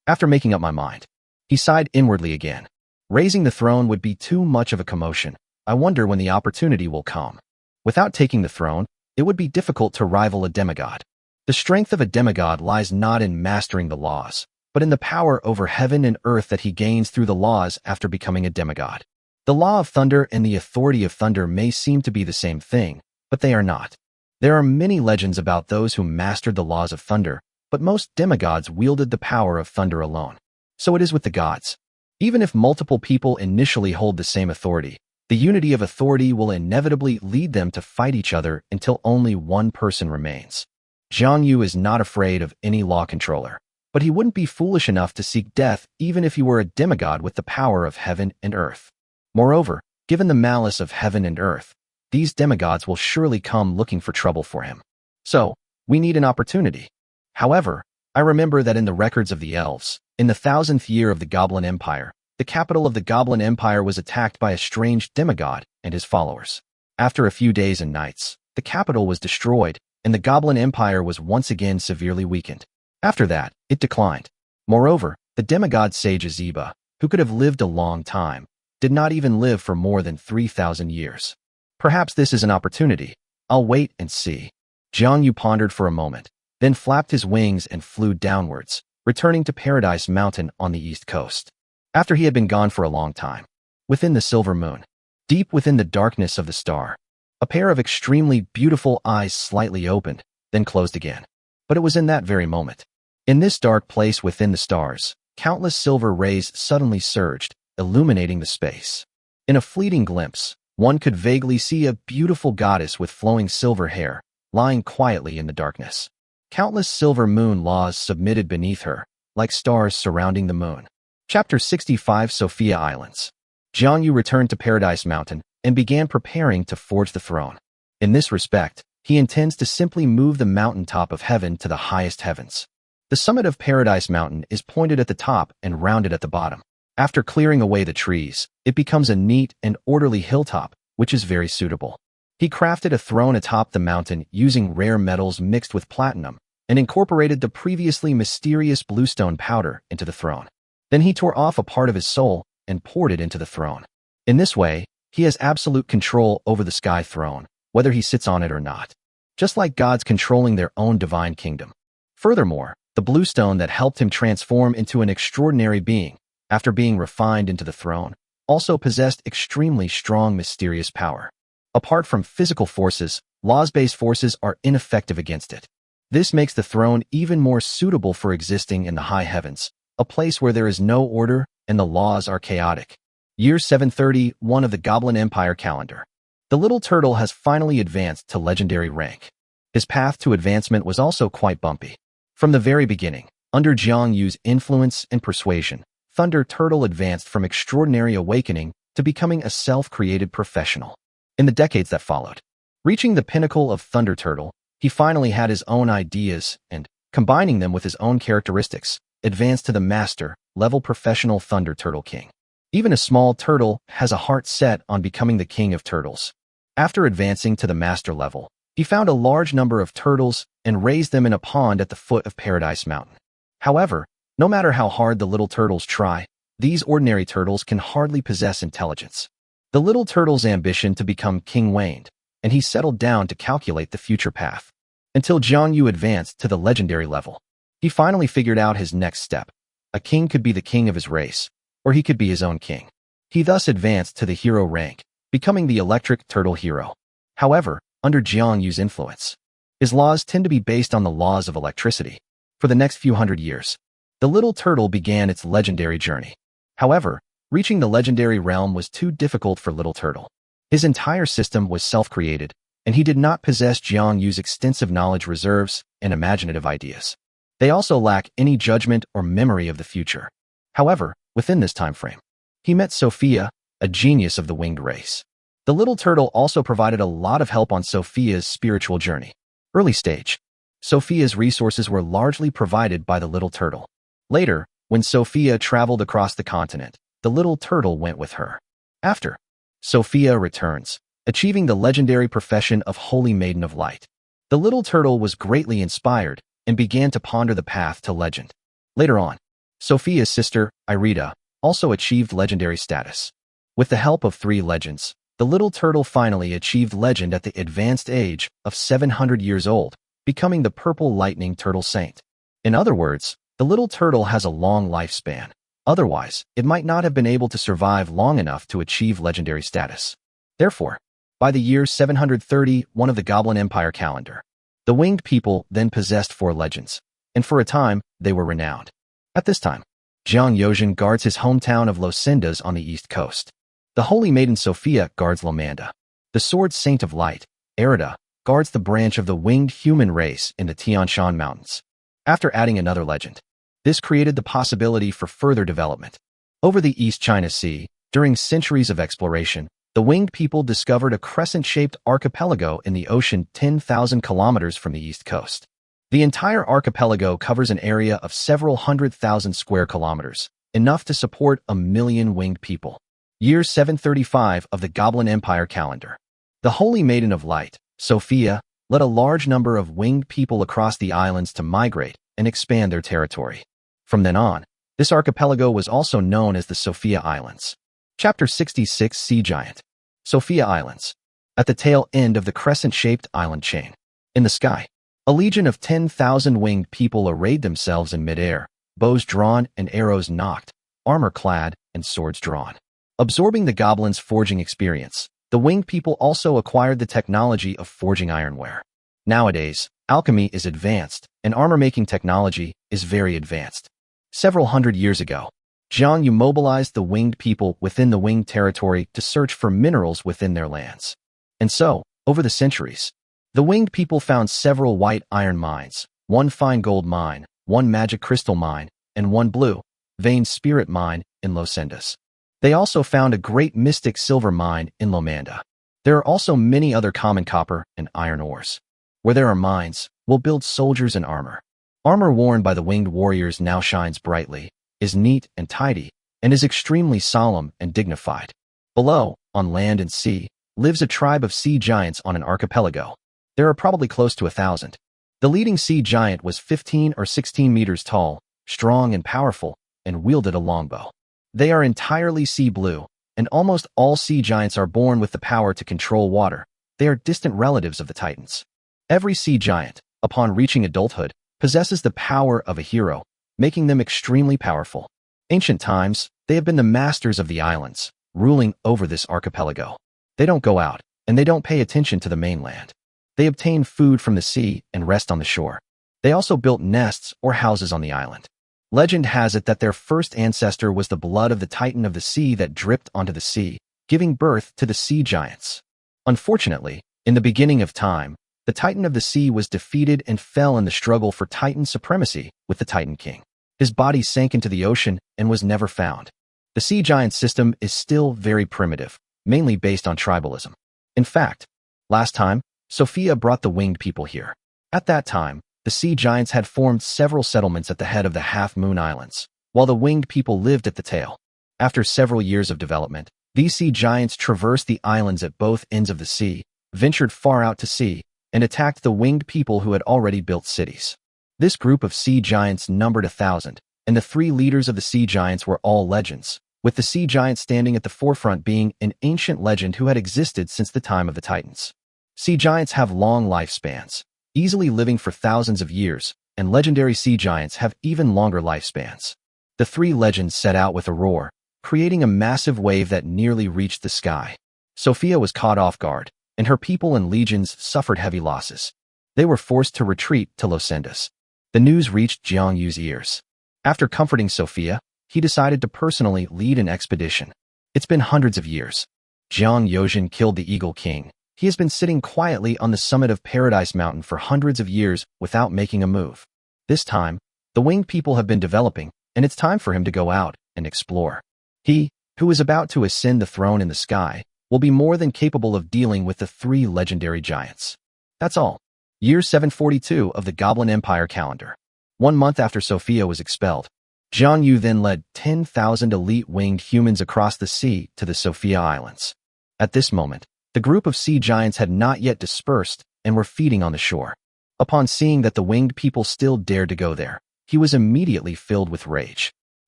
After making up my mind, he sighed inwardly again. Raising the throne would be too much of a commotion. I wonder when the opportunity will come. Without taking the throne, it would be difficult to rival a demigod. The strength of a demigod lies not in mastering the laws, but in the power over heaven and earth that he gains through the laws after becoming a demigod. The law of thunder and the authority of thunder may seem to be the same thing, but they are not. There are many legends about those who mastered the laws of thunder, but most demigods wielded the power of thunder alone. So it is with the gods. Even if multiple people initially hold the same authority, the unity of authority will inevitably lead them to fight each other until only one person remains. Jiang Yu is not afraid of any law controller, but he wouldn't be foolish enough to seek death even if he were a demigod with the power of heaven and earth. Moreover, given the malice of heaven and earth, these demigods will surely come looking for trouble for him. So, we need an opportunity. However, I remember that in the records of the elves, in the 1000th year of the Goblin Empire, the capital of the Goblin Empire was attacked by a strange demigod and his followers. After a few days and nights, the capital was destroyed, and the Goblin Empire was once again severely weakened. After that, it declined. Moreover, the demigod sage Azeba, who could have lived a long time, did not even live for more than 3,000 years. Perhaps this is an opportunity. I'll wait and see. Jiang Yu pondered for a moment, then flapped his wings and flew downwards, returning to Paradise Mountain on the east coast. After he had been gone for a long time, within the silver moon, deep within the darkness of the star, A pair of extremely beautiful eyes slightly opened, then closed again. But it was in that very moment. In this dark place within the stars, countless silver rays suddenly surged, illuminating the space. In a fleeting glimpse, one could vaguely see a beautiful goddess with flowing silver hair, lying quietly in the darkness. Countless silver moon laws submitted beneath her, like stars surrounding the moon. Chapter 65 Sophia Islands. Jiang Yu returned to Paradise Mountain and began preparing to forge the throne. In this respect, he intends to simply move the mountaintop of heaven to the highest heavens. The summit of Paradise Mountain is pointed at the top and rounded at the bottom. After clearing away the trees, it becomes a neat and orderly hilltop, which is very suitable. He crafted a throne atop the mountain using rare metals mixed with platinum and incorporated the previously mysterious bluestone powder into the throne. Then he tore off a part of his soul and poured it into the throne. In this way, he has absolute control over the sky throne, whether he sits on it or not, just like gods controlling their own divine kingdom. Furthermore, the bluestone that helped him transform into an extraordinary being, after being refined into the throne, also possessed extremely strong mysterious power. Apart from physical forces, laws-based forces are ineffective against it. This makes the throne even more suitable for existing in the high heavens, a place where there is no order and the laws are chaotic. Year 731 of the Goblin Empire calendar. The little turtle has finally advanced to legendary rank. His path to advancement was also quite bumpy. From the very beginning, under Jiang Yu's influence and persuasion, Thunder Turtle advanced from extraordinary awakening to becoming a self-created professional. In the decades that followed, reaching the pinnacle of Thunder Turtle, he finally had his own ideas and, combining them with his own characteristics, advanced to the master-level professional Thunder Turtle King. Even a small turtle has a heart set on becoming the king of turtles. After advancing to the master level, he found a large number of turtles and raised them in a pond at the foot of Paradise Mountain. However, no matter how hard the little turtles try, these ordinary turtles can hardly possess intelligence. The little turtle's ambition to become king waned, and he settled down to calculate the future path. Until Jiang Yu advanced to the legendary level, he finally figured out his next step. A king could be the king of his race, or he could be his own king. He thus advanced to the hero rank, becoming the electric turtle hero. However, under Jiang Yu's influence, his laws tend to be based on the laws of electricity. For the next few hundred years, the little turtle began its legendary journey. However, reaching the legendary realm was too difficult for Little Turtle. His entire system was self-created, and he did not possess Jiang Yu's extensive knowledge reserves and imaginative ideas. They also lack any judgment or memory of the future. However, within this time frame, he met Sophia, a genius of the winged race. The little turtle also provided a lot of help on Sophia's spiritual journey. Early stage, Sophia's resources were largely provided by the little turtle. Later, when Sophia traveled across the continent, the little turtle went with her. After, Sophia returns, achieving the legendary profession of Holy Maiden of Light. The little turtle was greatly inspired and began to ponder the path to legend. Later on, Sophia's sister, Irida, also achieved legendary status. With the help of 3 legends, the little turtle finally achieved legend at the advanced age of 700 years old, becoming the Purple Lightning Turtle Saint. In other words, the little turtle has a long lifespan. Otherwise, it might not have been able to survive long enough to achieve legendary status. Therefore, by the year 731 of the Goblin Empire calendar, the winged people then possessed 4 legends, and for a time, they were renowned. At this time, Jiang Yozhen guards his hometown of Losindas on the east coast. The Holy Maiden Sophia guards Lomanda. The Sword Saint of Light, Erida, guards the branch of the winged human race in the Tian Shan Mountains. After adding another legend, this created the possibility for further development. Over the East China Sea, during centuries of exploration, the winged people discovered a crescent-shaped archipelago in the ocean 10,000 kilometers from the east coast. The entire archipelago covers an area of several 100,000 square kilometers, enough to support 1 million winged people. Year 735 of the Goblin Empire calendar. The Holy Maiden of Light, Sophia, led a large number of winged people across the islands to migrate and expand their territory. From then on, this archipelago was also known as the Sophia Islands. Chapter 66 Sea Giant. Sophia Islands. At the tail end of the crescent-shaped island chain. In the sky, a legion of 10,000 winged people arrayed themselves in midair, bows drawn and arrows nocked, armor clad and swords drawn. Absorbing the goblins' forging experience, The winged people also acquired the technology of forging ironware. Nowadays, alchemy is advanced, and armor-making technology is very advanced. Several hundred years ago, Jiang Yu mobilized the winged people within the winged territory to search for minerals within their lands. And so, over the centuries, the winged people found several white iron mines, one fine gold mine, one magic crystal mine, and one blue vein spirit mine in Losendas. They also found a great mystic silver mine in Lomanda. There are also many other common copper and iron ores. Where there are mines, we'll build soldiers and armor. Armor worn by the winged warriors now shines brightly, is neat and tidy, and is extremely solemn and dignified. Below, on land and sea, lives a tribe of sea giants on an archipelago. There are probably close to 1,000. The leading sea giant was 15 or 16 meters tall, strong and powerful, and wielded a longbow. They are entirely sea blue, and almost all sea giants are born with the power to control water. They are distant relatives of the Titans. Every sea giant, upon reaching adulthood, possesses the power of a hero, making them extremely powerful. Ancient times, they have been the masters of the islands, ruling over this archipelago. They don't go out, and they don't pay attention to the mainland. They obtain food from the sea and rest on the shore. They also built nests or houses on the island. Legend has it that their first ancestor was the blood of the Titan of the sea that dripped onto the sea, giving birth to the sea giants. Unfortunately, in the beginning of time, the Titan of the sea was defeated and fell in the struggle for Titan supremacy with the Titan King. His body sank into the ocean and was never found. The sea giant system is still very primitive, mainly based on tribalism. In fact, last time, Sophia brought the winged people here. At that time, the sea giants had formed several settlements at the head of the half-moon islands, while the winged people lived at the tail. After several years of development, these sea giants traversed the islands at both ends of the sea, ventured far out to sea, and attacked the winged people who had already built cities. This group of sea giants numbered 1,000, and the 3 leaders of the sea giants were all legends, with the sea giant standing at the forefront being an ancient legend who had existed since the time of the Titans. Sea giants have long lifespans, easily living for thousands of years, and legendary sea giants have even longer lifespans. The 3 legends set out with a roar, creating a massive wave that nearly reached the sky. Sophia was caught off guard, and her people and legions suffered heavy losses. They were forced to retreat to Losendas. The news reached Jiang Yu's ears. After comforting Sophia, he decided to personally lead an expedition. It's been hundreds of years. Jiang Yozhen killed the Eagle King. He has been sitting quietly on the summit of Paradise Mountain for hundreds of years without making a move. This time, the winged people have been developing, and it's time for him to go out and explore. He, who is about to ascend the throne in the sky, will be more than capable of dealing with the 3 legendary giants. That's all. Year 742 of the Goblin Empire calendar. 1 month after Sophia was expelled, Jiang Yu then led 10,000 elite winged humans across the sea to the Sophia Islands. At this moment, the group of sea giants had not yet dispersed and were feeding on the shore. Upon seeing that the winged people still dared to go there, he was immediately filled with rage.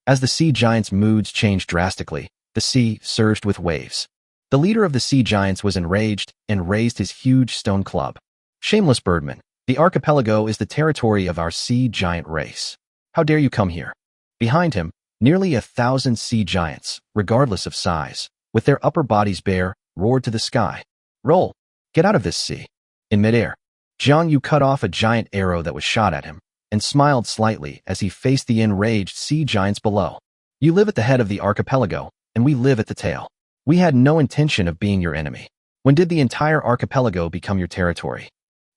As the sea giants' moods changed drastically, the sea surged with waves. The leader of the sea giants was enraged and raised his huge stone club. Shameless birdman, the archipelago is the territory of our sea giant race. How dare you come here? Behind him, nearly 1,000 sea giants, regardless of size, with their upper bodies bare, roared to the sky. Roll! Get out of this sea! In midair, Jiang Yu cut off a giant arrow that was shot at him, and smiled slightly as he faced the enraged sea giants below. You live at the head of the archipelago, and we live at the tail. We had no intention of being your enemy. When did the entire archipelago become your territory?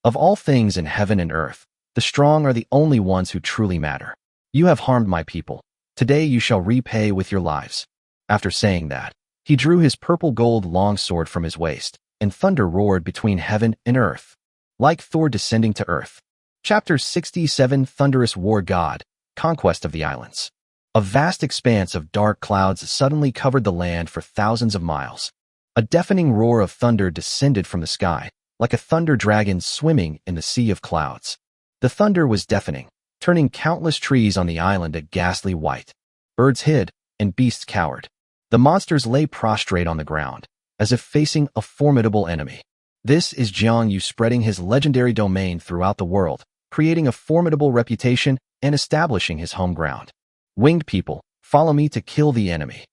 Of all things in heaven and earth, the strong are the only ones who truly matter. You have harmed my people. Today you shall repay with your lives. After saying that, he drew his purple gold longsword from his waist, and thunder roared between heaven and earth, like Thor descending to earth. Chapter 67 Thunderous War God, Conquest of the Islands. A vast expanse of dark clouds suddenly covered the land for thousands of miles. A deafening roar of thunder descended from the sky, like a thunder dragon swimming in the sea of clouds. The thunder was deafening, turning countless trees on the island a ghastly white. Birds hid, and beasts cowered. The monsters lay prostrate on the ground, as if facing a formidable enemy. This is Jiang Yu spreading his legendary domain throughout the world, creating a formidable reputation and establishing his home ground. Winged people, follow me to kill the enemy.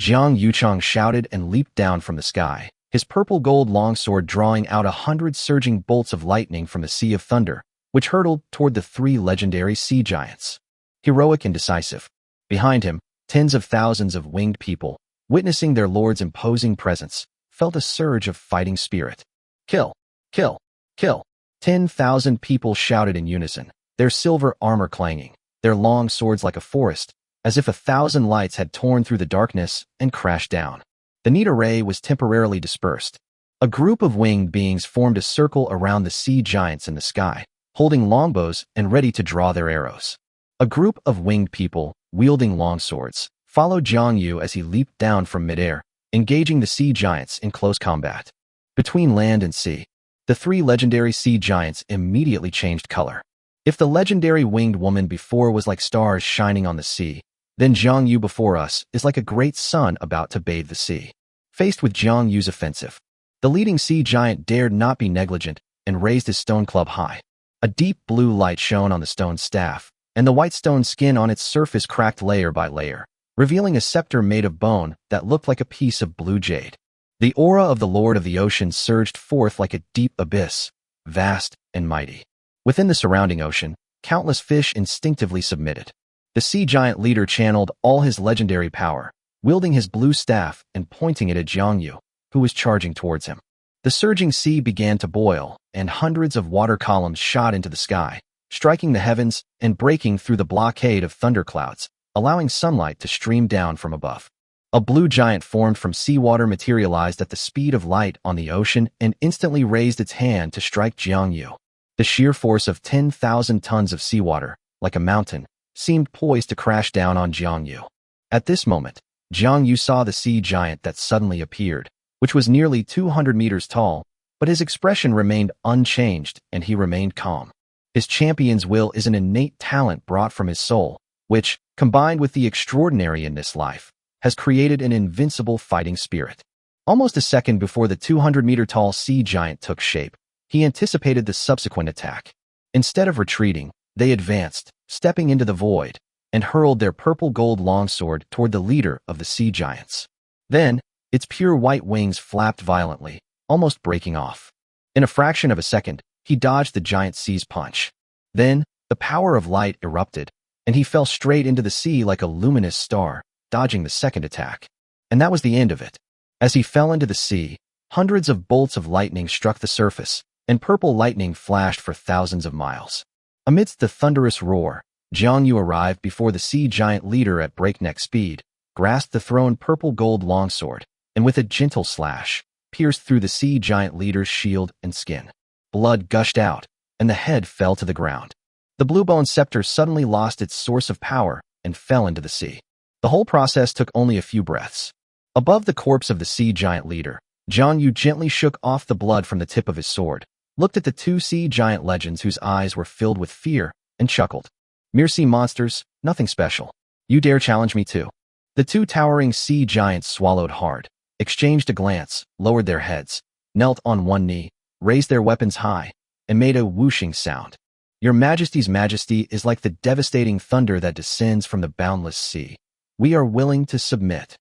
Jiang Yuchang shouted and leaped down from the sky, his purple-gold longsword drawing out 100 surging bolts of lightning from the sea of thunder, which hurtled toward the 3 legendary sea giants. Heroic and decisive. Behind him, tens of thousands of winged people, witnessing their lord's imposing presence, felt a surge of fighting spirit. Kill! Kill! Kill! 10,000 people shouted in unison, their silver armor clanging, their long swords like a forest, as if 1,000 lights had torn through the darkness and crashed down. The neat array was temporarily dispersed. A group of winged beings formed a circle around the sea giants in the sky, holding longbows and ready to draw their arrows. A group of winged people, wielding longswords, followed Jiang Yu as he leaped down from midair, engaging the sea giants in close combat. Between land and sea, the 3 legendary sea giants immediately changed color. If the legendary winged woman before was like stars shining on the sea, then Jiang Yu before us is like a great sun about to bathe the sea. Faced with Jiang Yu's offensive, the leading sea giant dared not be negligent and raised his stone club high. A deep blue light shone on the stone staff, and the white stone skin on its surface cracked layer by layer, revealing a scepter made of bone that looked like a piece of blue jade. The aura of the Lord of the Ocean surged forth like a deep abyss, vast and mighty. Within the surrounding ocean, countless fish instinctively submitted. The sea giant leader channeled all his legendary power, wielding his blue staff and pointing it at Jiang Yu, who was charging towards him. The surging sea began to boil, and hundreds of water columns shot into the sky, striking the heavens and breaking through the blockade of thunderclouds, allowing sunlight to stream down from above. A blue giant formed from seawater materialized at the speed of light on the ocean and instantly raised its hand to strike Jiang Yu. The sheer force of 10,000 tons of seawater, like a mountain, seemed poised to crash down on Jiang Yu. At this moment, Jiang Yu saw the sea giant that suddenly appeared, which was nearly 200 meters tall, but his expression remained unchanged and he remained calm. His champion's will is an innate talent brought from his soul, which, combined with the extraordinary in this life, has created an invincible fighting spirit. Almost a second before the 200-meter-tall sea giant took shape, he anticipated the subsequent attack. Instead of retreating, they advanced, stepping into the void, and hurled their purple-gold longsword toward the leader of the sea giants. Then, its pure white wings flapped violently, almost breaking off. In a fraction of a second, he dodged the giant sea's punch. Then, the power of light erupted, and he fell straight into the sea like a luminous star, dodging the second attack. And that was the end of it. As he fell into the sea, hundreds of bolts of lightning struck the surface, and purple lightning flashed for thousands of miles. Amidst the thunderous roar, Jiang Yu arrived before the sea giant leader at breakneck speed, grasped the thrown purple-gold longsword, and with a gentle slash, pierced through the sea giant leader's shield and skin. Blood gushed out, and the head fell to the ground. The blue-bone scepter suddenly lost its source of power and fell into the sea. The whole process took only a few breaths. Above the corpse of the sea giant leader, Jiang Yu gently shook off the blood from the tip of his sword, looked at the 2 sea giant legends whose eyes were filled with fear, and chuckled. Mere sea monsters, nothing special. You dare challenge me too? The 2 towering sea giants swallowed hard, exchanged a glance, lowered their heads, knelt on one knee, raised their weapons high, and made a whooshing sound. Your Majesty's majesty is like the devastating thunder that descends from the boundless sea. We are willing to submit.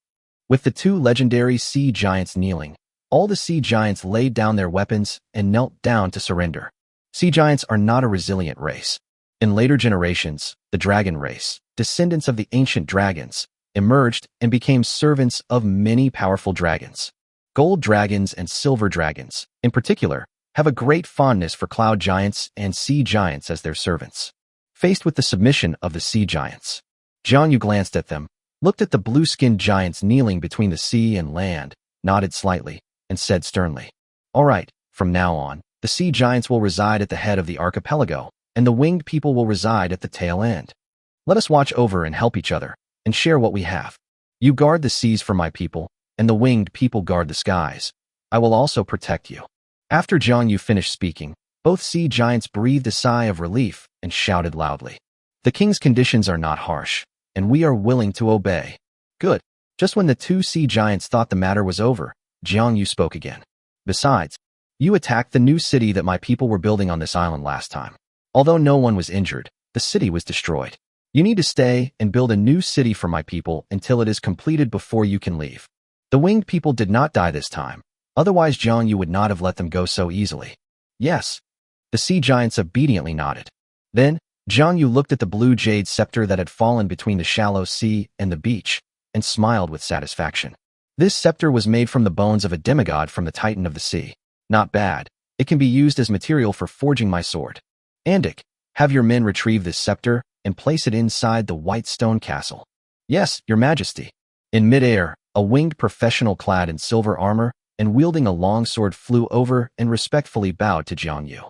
With the 2 legendary sea giants kneeling, all the sea giants laid down their weapons and knelt down to surrender. Sea giants are not a resilient race. In later generations, the dragon race, descendants of the ancient dragons, emerged and became servants of many powerful dragons. Gold dragons and silver dragons, in particular, have a great fondness for cloud giants and sea giants as their servants. Faced with the submission of the sea giants, Jiang Yu glanced at them, looked at the blue-skinned giants kneeling between the sea and land, nodded slightly, and said sternly, "All right, from now on, the sea giants will reside at the head of the archipelago, and the winged people will reside at the tail end. Let us watch over and help each other, and share what we have. You guard the seas for my people, and the winged people guard the skies. I will also protect you." After Jiang Yu finished speaking, both sea giants breathed a sigh of relief and shouted loudly. "The king's conditions are not harsh, and we are willing to obey." Good. Just when the 2 sea giants thought the matter was over, Jiang Yu spoke again. "Besides, you attacked the new city that my people were building on this island last time. Although no one was injured, the city was destroyed. You need to stay and build a new city for my people until it is completed before you can leave." The winged people did not die this time. Otherwise Jiang Yu would not have let them go so easily. Yes. The sea giants obediently nodded. Then, Jiang Yu looked at the blue jade scepter that had fallen between the shallow sea and the beach, and smiled with satisfaction. This scepter was made from the bones of a demigod from the Titan of the sea. Not bad. It can be used as material for forging my sword. Angelic, have your men retrieve this scepter and place it inside the white stone castle. Yes, your majesty. In midair, a winged professional clad in silver armor and wielding a long sword flew over and respectfully bowed to Jiang Yu.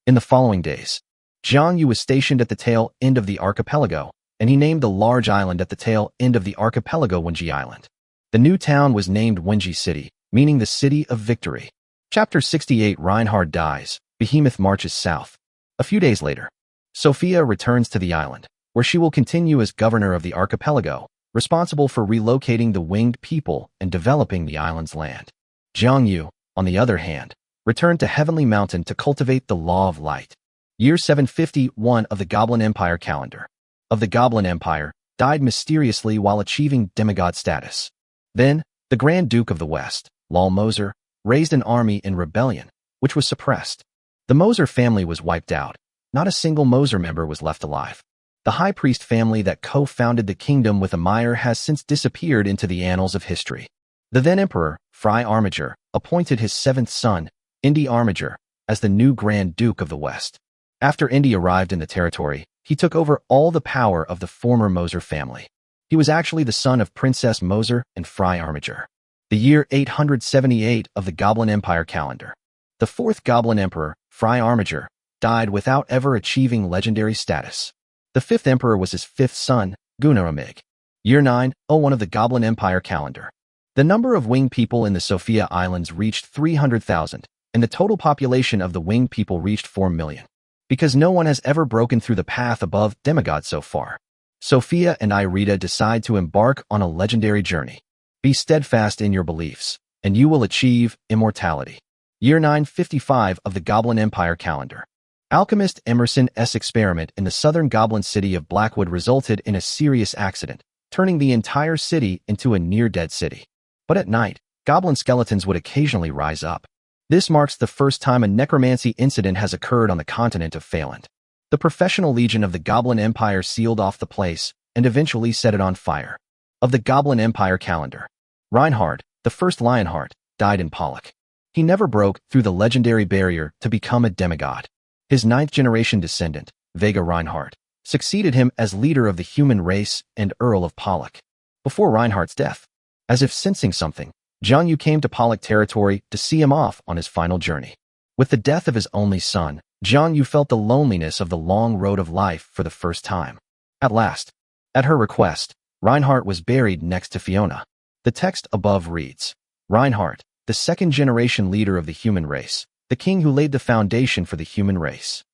In the following days, Jiang Yu was stationed at the tail end of the archipelago, and he named the large island at the tail end of the archipelago Wenji Island. The new town was named Wenji City, meaning the City of Victory. Chapter 68 Reinhard dies, Behemoth marches south. A few days later, Sophia returns to the island, where she will continue as governor of the archipelago, responsible for relocating the winged people and developing the island's land. Jiang Yu, on the other hand, returned to Heavenly Mountain to cultivate the Law of Light. Year 751 of the Goblin Empire calendar. Of the Goblin Empire, died mysteriously while achieving demigod status. Then, the Grand Duke of the West, Lal Moser, raised an army in rebellion, which was suppressed. The Moser family was wiped out. Not a single Moser member was left alive. The high priest family that co-founded the kingdom with Amir has since disappeared into the annals of history. The then emperor, Fry Armiger, appointed his seventh son, Indi Armiger, as the new Grand Duke of the West. After Indi arrived in the territory, he took over all the power of the former Moser family. He was actually the son of Princess Moser and Fry Armiger. The year 878 of the Goblin Empire calendar. The fourth Goblin Emperor, Fry Armiger, died without ever achieving legendary status. The fifth emperor was his fifth son, Gunaramig. Year 901 of the Goblin Empire calendar. The number of winged people in the Sophia Islands reached 300,000, and the total population of the winged people reached 4 million. Because no one has ever broken through the path above demigod so far. Sophia and Irita decide to embark on a legendary journey. Be steadfast in your beliefs, and you will achieve immortality. Year 955 of the Goblin Empire calendar. Alchemist Emerson's experiment in the southern goblin city of Blackwood resulted in a serious accident, turning the entire city into a near-dead city. But at night, goblin skeletons would occasionally rise up. This marks the first time a necromancy incident has occurred on the continent of Phaland. The professional legion of the Goblin Empire sealed off the place and eventually set it on fire. Of the Goblin Empire calendar. Reinhard, the first Lionheart, died in Pollock. He never broke through the legendary barrier to become a demigod. His ninth-generation descendant, Vega Reinhardt, succeeded him as leader of the human race and Earl of Pollock. Before Reinhardt's death, as if sensing something, Jiang Yu came to Pollock territory to see him off on his final journey. With the death of his only son, Jiang Yu felt the loneliness of the long road of life for the first time. At last, at her request, Reinhardt was buried next to Fiona. The text above reads, Reinhardt, the second-generation leader of the human race, the king who laid the foundation for the human race.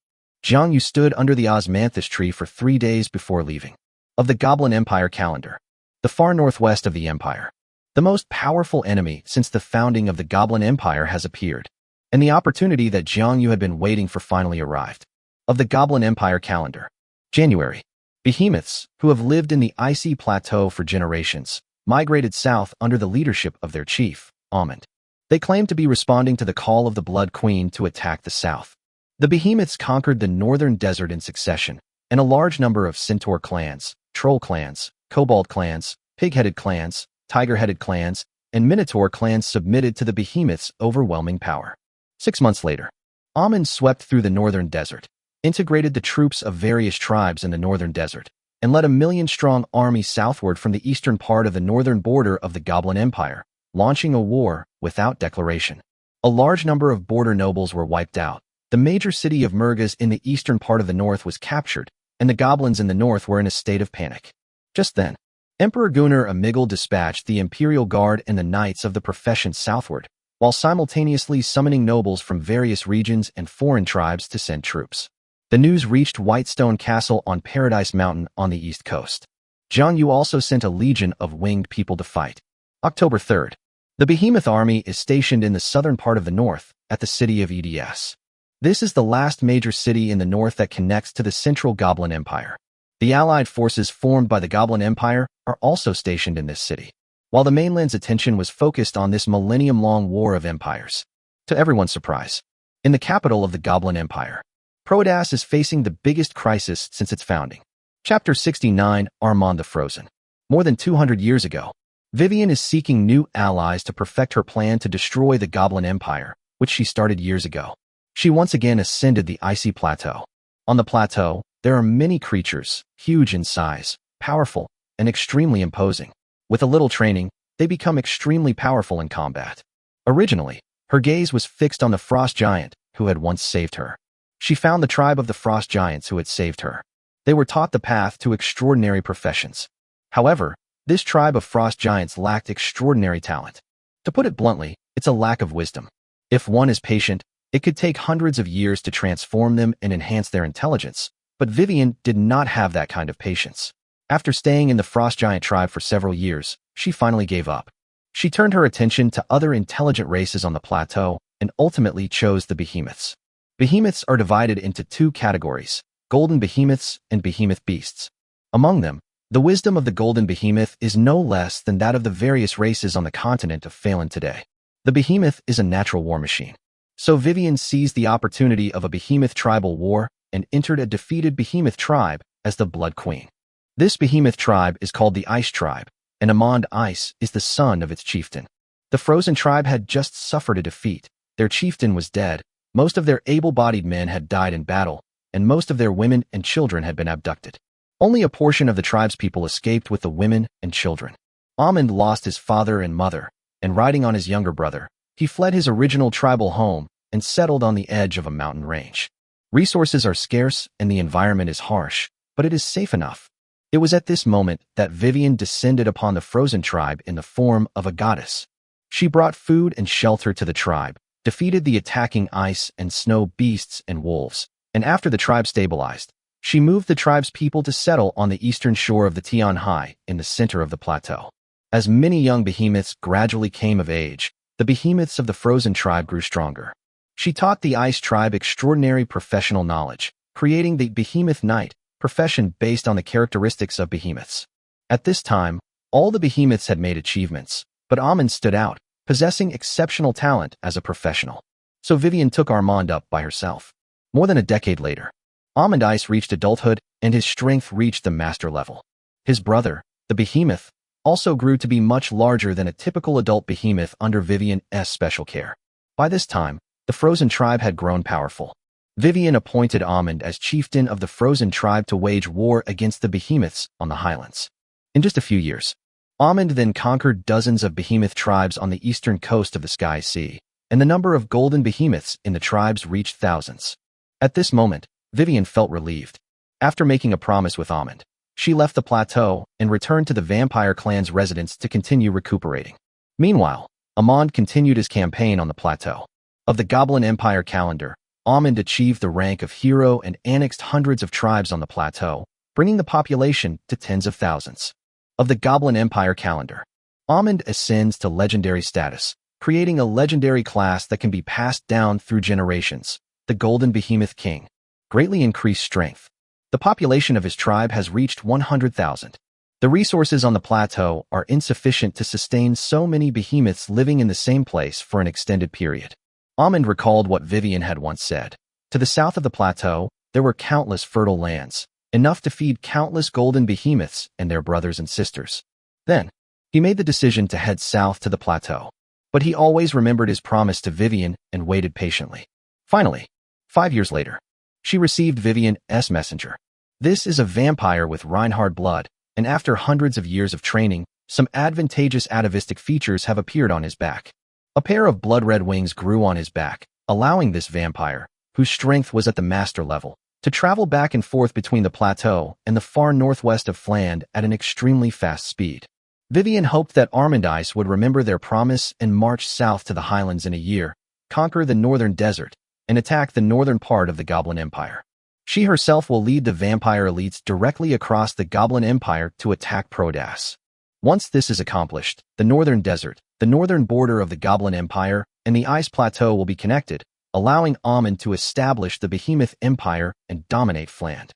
Jiang Yu stood under the osmanthus tree for 3 days before leaving. Of the Goblin Empire calendar. The far northwest of the empire. The most powerful enemy since the founding of the Goblin Empire has appeared, and the opportunity that Jiang Yu had been waiting for finally arrived. Of the Goblin Empire calendar. January. Behemoths, who have lived in the icy plateau for generations, migrated south under the leadership of their chief, Almond. They claimed to be responding to the call of the Blood Queen to attack the south. The Behemoths conquered the northern desert in succession, and a large number of centaur clans, troll clans, kobold clans, pig-headed clans, tiger-headed clans, and minotaur clans submitted to the Behemoths' overwhelming power. 6 months later, Amon swept through the northern desert, integrated the troops of various tribes in the northern desert, and led a 1,000,000-strong army southward from the eastern part of the northern border of the Goblin Empire, launching a war without declaration. A large number of border nobles were wiped out. The major city of Murgas in the eastern part of the north was captured, and the goblins in the north were in a state of panic. Just then, Emperor Gunnar Amigal dispatched the Imperial Guard and the Knights of the Profession southward, while simultaneously summoning nobles from various regions and foreign tribes to send troops. The news reached Whitestone Castle on Paradise Mountain on the east coast. Jiang Yu also sent a legion of winged people to fight. October 3rd. The Behemoth army is stationed in the southern part of the north, at the city of Eds. This is the last major city in the north that connects to the central Goblin Empire. The allied forces formed by the Goblin Empire are also stationed in this city. while the mainland's attention was focused on this millennium-long war of empires. To everyone's surprise, in the capital of the Goblin Empire, Prodas is facing the biggest crisis since its founding. Chapter 69, Armand the Frozen. More than 200 years ago, Vivian is seeking new allies to perfect her plan to destroy the Goblin Empire, which she started years ago. She once again ascended the icy plateau. On the plateau, there are many creatures, huge in size, powerful, and extremely imposing. With a little training, they become extremely powerful in combat. Originally, her gaze was fixed on the frost giant who had once saved her. She found the tribe of the frost giants who had saved her. They were taught the path to extraordinary professions. However, this tribe of frost giants lacked extraordinary talent. To put it bluntly, it's a lack of wisdom. If one is patient, it could take hundreds of years to transform them and enhance their intelligence, but Vivian did not have that kind of patience. After staying in the frost giant tribe for several years, she finally gave up. She turned her attention to other intelligent races on the plateau and ultimately chose the behemoths. Behemoths are divided into two categories: golden behemoths and behemoth beasts. Among them, the wisdom of the golden behemoth is no less than that of the various races on the continent of Phelan today. The behemoth is a natural war machine. So Vivian seized the opportunity of a behemoth tribal war and entered a defeated behemoth tribe as the Blood Queen. This behemoth tribe is called the Ice Tribe, and Amand Ice is the son of its chieftain. The Frozen tribe had just suffered a defeat. Their chieftain was dead, most of their able-bodied men had died in battle, and most of their women and children had been abducted. Only a portion of the tribe's people escaped with the women and children. Amand lost his father and mother, and riding on his younger brother, he fled his original tribal home and settled on the edge of a mountain range. Resources are scarce and the environment is harsh, but it is safe enough. It was at this moment that Vivian descended upon the Frozen tribe in the form of a goddess. She brought food and shelter to the tribe, defeated the attacking ice and snow beasts and wolves, and after the tribe stabilized, she moved the tribe's people to settle on the eastern shore of the Tianhai in the center of the plateau. As many young behemoths gradually came of age, the behemoths of the Frozen tribe grew stronger. She taught the Ice tribe extraordinary professional knowledge, creating the Behemoth Knight profession based on the characteristics of behemoths. At this time, all the behemoths had made achievements, but Amand stood out, possessing exceptional talent as a professional. So Vivian took Armand up by herself. More than a decade later, Amand Ice reached adulthood and his strength reached the master level. His brother, the behemoth, also grew to be much larger than a typical adult behemoth under Vivian's special care. By this time, the Frozen tribe had grown powerful. Vivian appointed Amand as chieftain of the Frozen tribe to wage war against the behemoths on the highlands. In just a few years, Amand then conquered dozens of behemoth tribes on the eastern coast of the Sky Sea, and the number of golden behemoths in the tribes reached thousands. At this moment, Vivian felt relieved. After making a promise with Amand, she left the plateau and returned to the vampire clan's residence to continue recuperating. Meanwhile, Amand continued his campaign on the plateau. Of the Goblin Empire calendar, Amand achieved the rank of hero and annexed hundreds of tribes on the plateau, bringing the population to tens of thousands. Of the Goblin Empire calendar, Amand ascends to legendary status, creating a legendary class that can be passed down through generations, the Golden Behemoth King. Greatly increased strength. The population of his tribe has reached 100,000. The resources on the plateau are insufficient to sustain so many behemoths living in the same place for an extended period. Amand recalled what Vivian had once said. To the south of the plateau, there were countless fertile lands, enough to feed countless golden behemoths and their brothers and sisters. Then, he made the decision to head south to the plateau. But he always remembered his promise to Vivian and waited patiently. Finally, 5 years later, she received Vivian's messenger. This is a vampire with Reinhard blood, and after hundreds of years of training, some advantageous atavistic features have appeared on his back. A pair of blood-red wings grew on his back, allowing this vampire, whose strength was at the master level, to travel back and forth between the plateau and the far northwest of Fland at an extremely fast speed. Vivian hoped that Armand Ice would remember their promise and march south to the highlands in a year, conquer the northern desert, and attack the northern part of the Goblin Empire. She herself will lead the vampire elites directly across the Goblin Empire to attack Prodas. Once this is accomplished, the northern desert, the northern border of the Goblin Empire, and the Ice Plateau will be connected, allowing Amand to establish the Behemoth Empire and dominate Fland.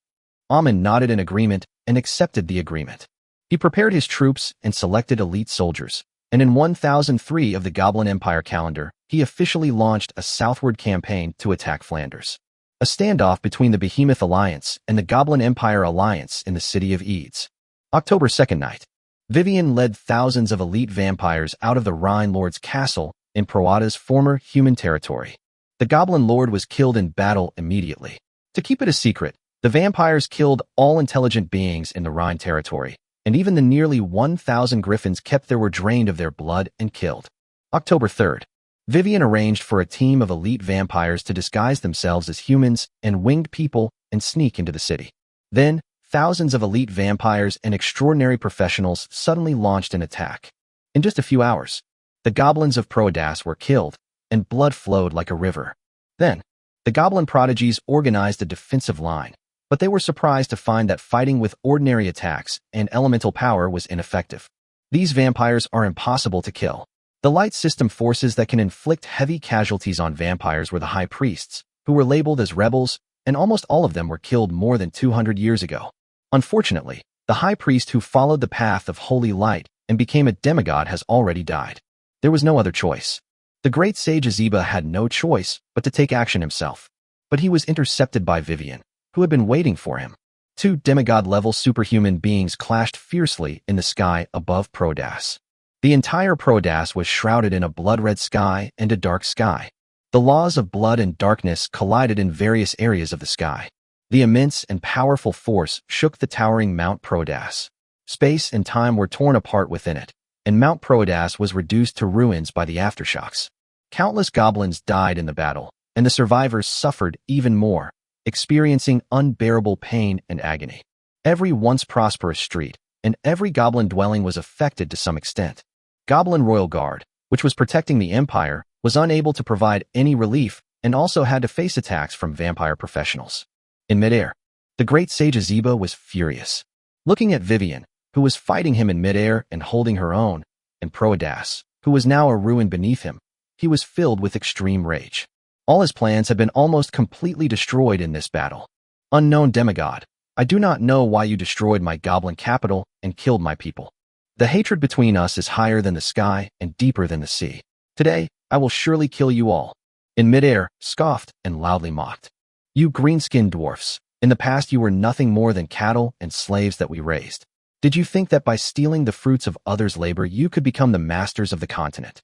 Amand nodded in agreement and accepted the agreement. He prepared his troops and selected elite soldiers, and in 1003 of the Goblin Empire calendar, he officially launched a southward campaign to attack Flanders. A standoff between the Behemoth Alliance and the Goblin Empire Alliance in the city of Eads. October 2nd night. Vivian led thousands of elite vampires out of the Rhine Lord's castle in Proada's former human territory. The Goblin Lord was killed in battle immediately. To keep it a secret, the vampires killed all intelligent beings in the Rhine territory, and even the nearly 1,000 griffins kept there were drained of their blood and killed. October 3rd. Vivian arranged for a team of elite vampires to disguise themselves as humans and winged people and sneak into the city. Then, thousands of elite vampires and extraordinary professionals suddenly launched an attack. In just a few hours, the goblins of Proadas were killed, and blood flowed like a river. Then, the goblin prodigies organized a defensive line, but they were surprised to find that fighting with ordinary attacks and elemental power was ineffective. These vampires are impossible to kill. The light system forces that can inflict heavy casualties on vampires were the high priests, who were labeled as rebels, and almost all of them were killed more than 200 years ago. Unfortunately, the high priest who followed the path of holy light and became a demigod has already died. There was no other choice. The great sage Azeba had no choice but to take action himself. But he was intercepted by Vivian, who had been waiting for him. Two demigod-level superhuman beings clashed fiercely in the sky above Proadas. The entire Proadas was shrouded in a blood-red sky and a dark sky. The laws of blood and darkness collided in various areas of the sky. The immense and powerful force shook the towering Mount Proadas. Space and time were torn apart within it, and Mount Proadas was reduced to ruins by the aftershocks. Countless goblins died in the battle, and the survivors suffered even more, experiencing unbearable pain and agony. Every once prosperous street and every goblin dwelling was affected to some extent. Goblin Royal Guard, which was protecting the Empire, was unable to provide any relief and also had to face attacks from vampire professionals. In midair, the great sage Azeba was furious. Looking at Vivian, who was fighting him in midair and holding her own, and Proadas, who was now a ruin beneath him, he was filled with extreme rage. All his plans had been almost completely destroyed in this battle. Unknown demigod, I do not know why you destroyed my goblin capital and killed my people. The hatred between us is higher than the sky and deeper than the sea. Today, I will surely kill you all. In midair, scoffed and loudly mocked. You green-skinned dwarfs, in the past you were nothing more than cattle and slaves that we raised. Did you think that by stealing the fruits of others' labor you could become the masters of the continent?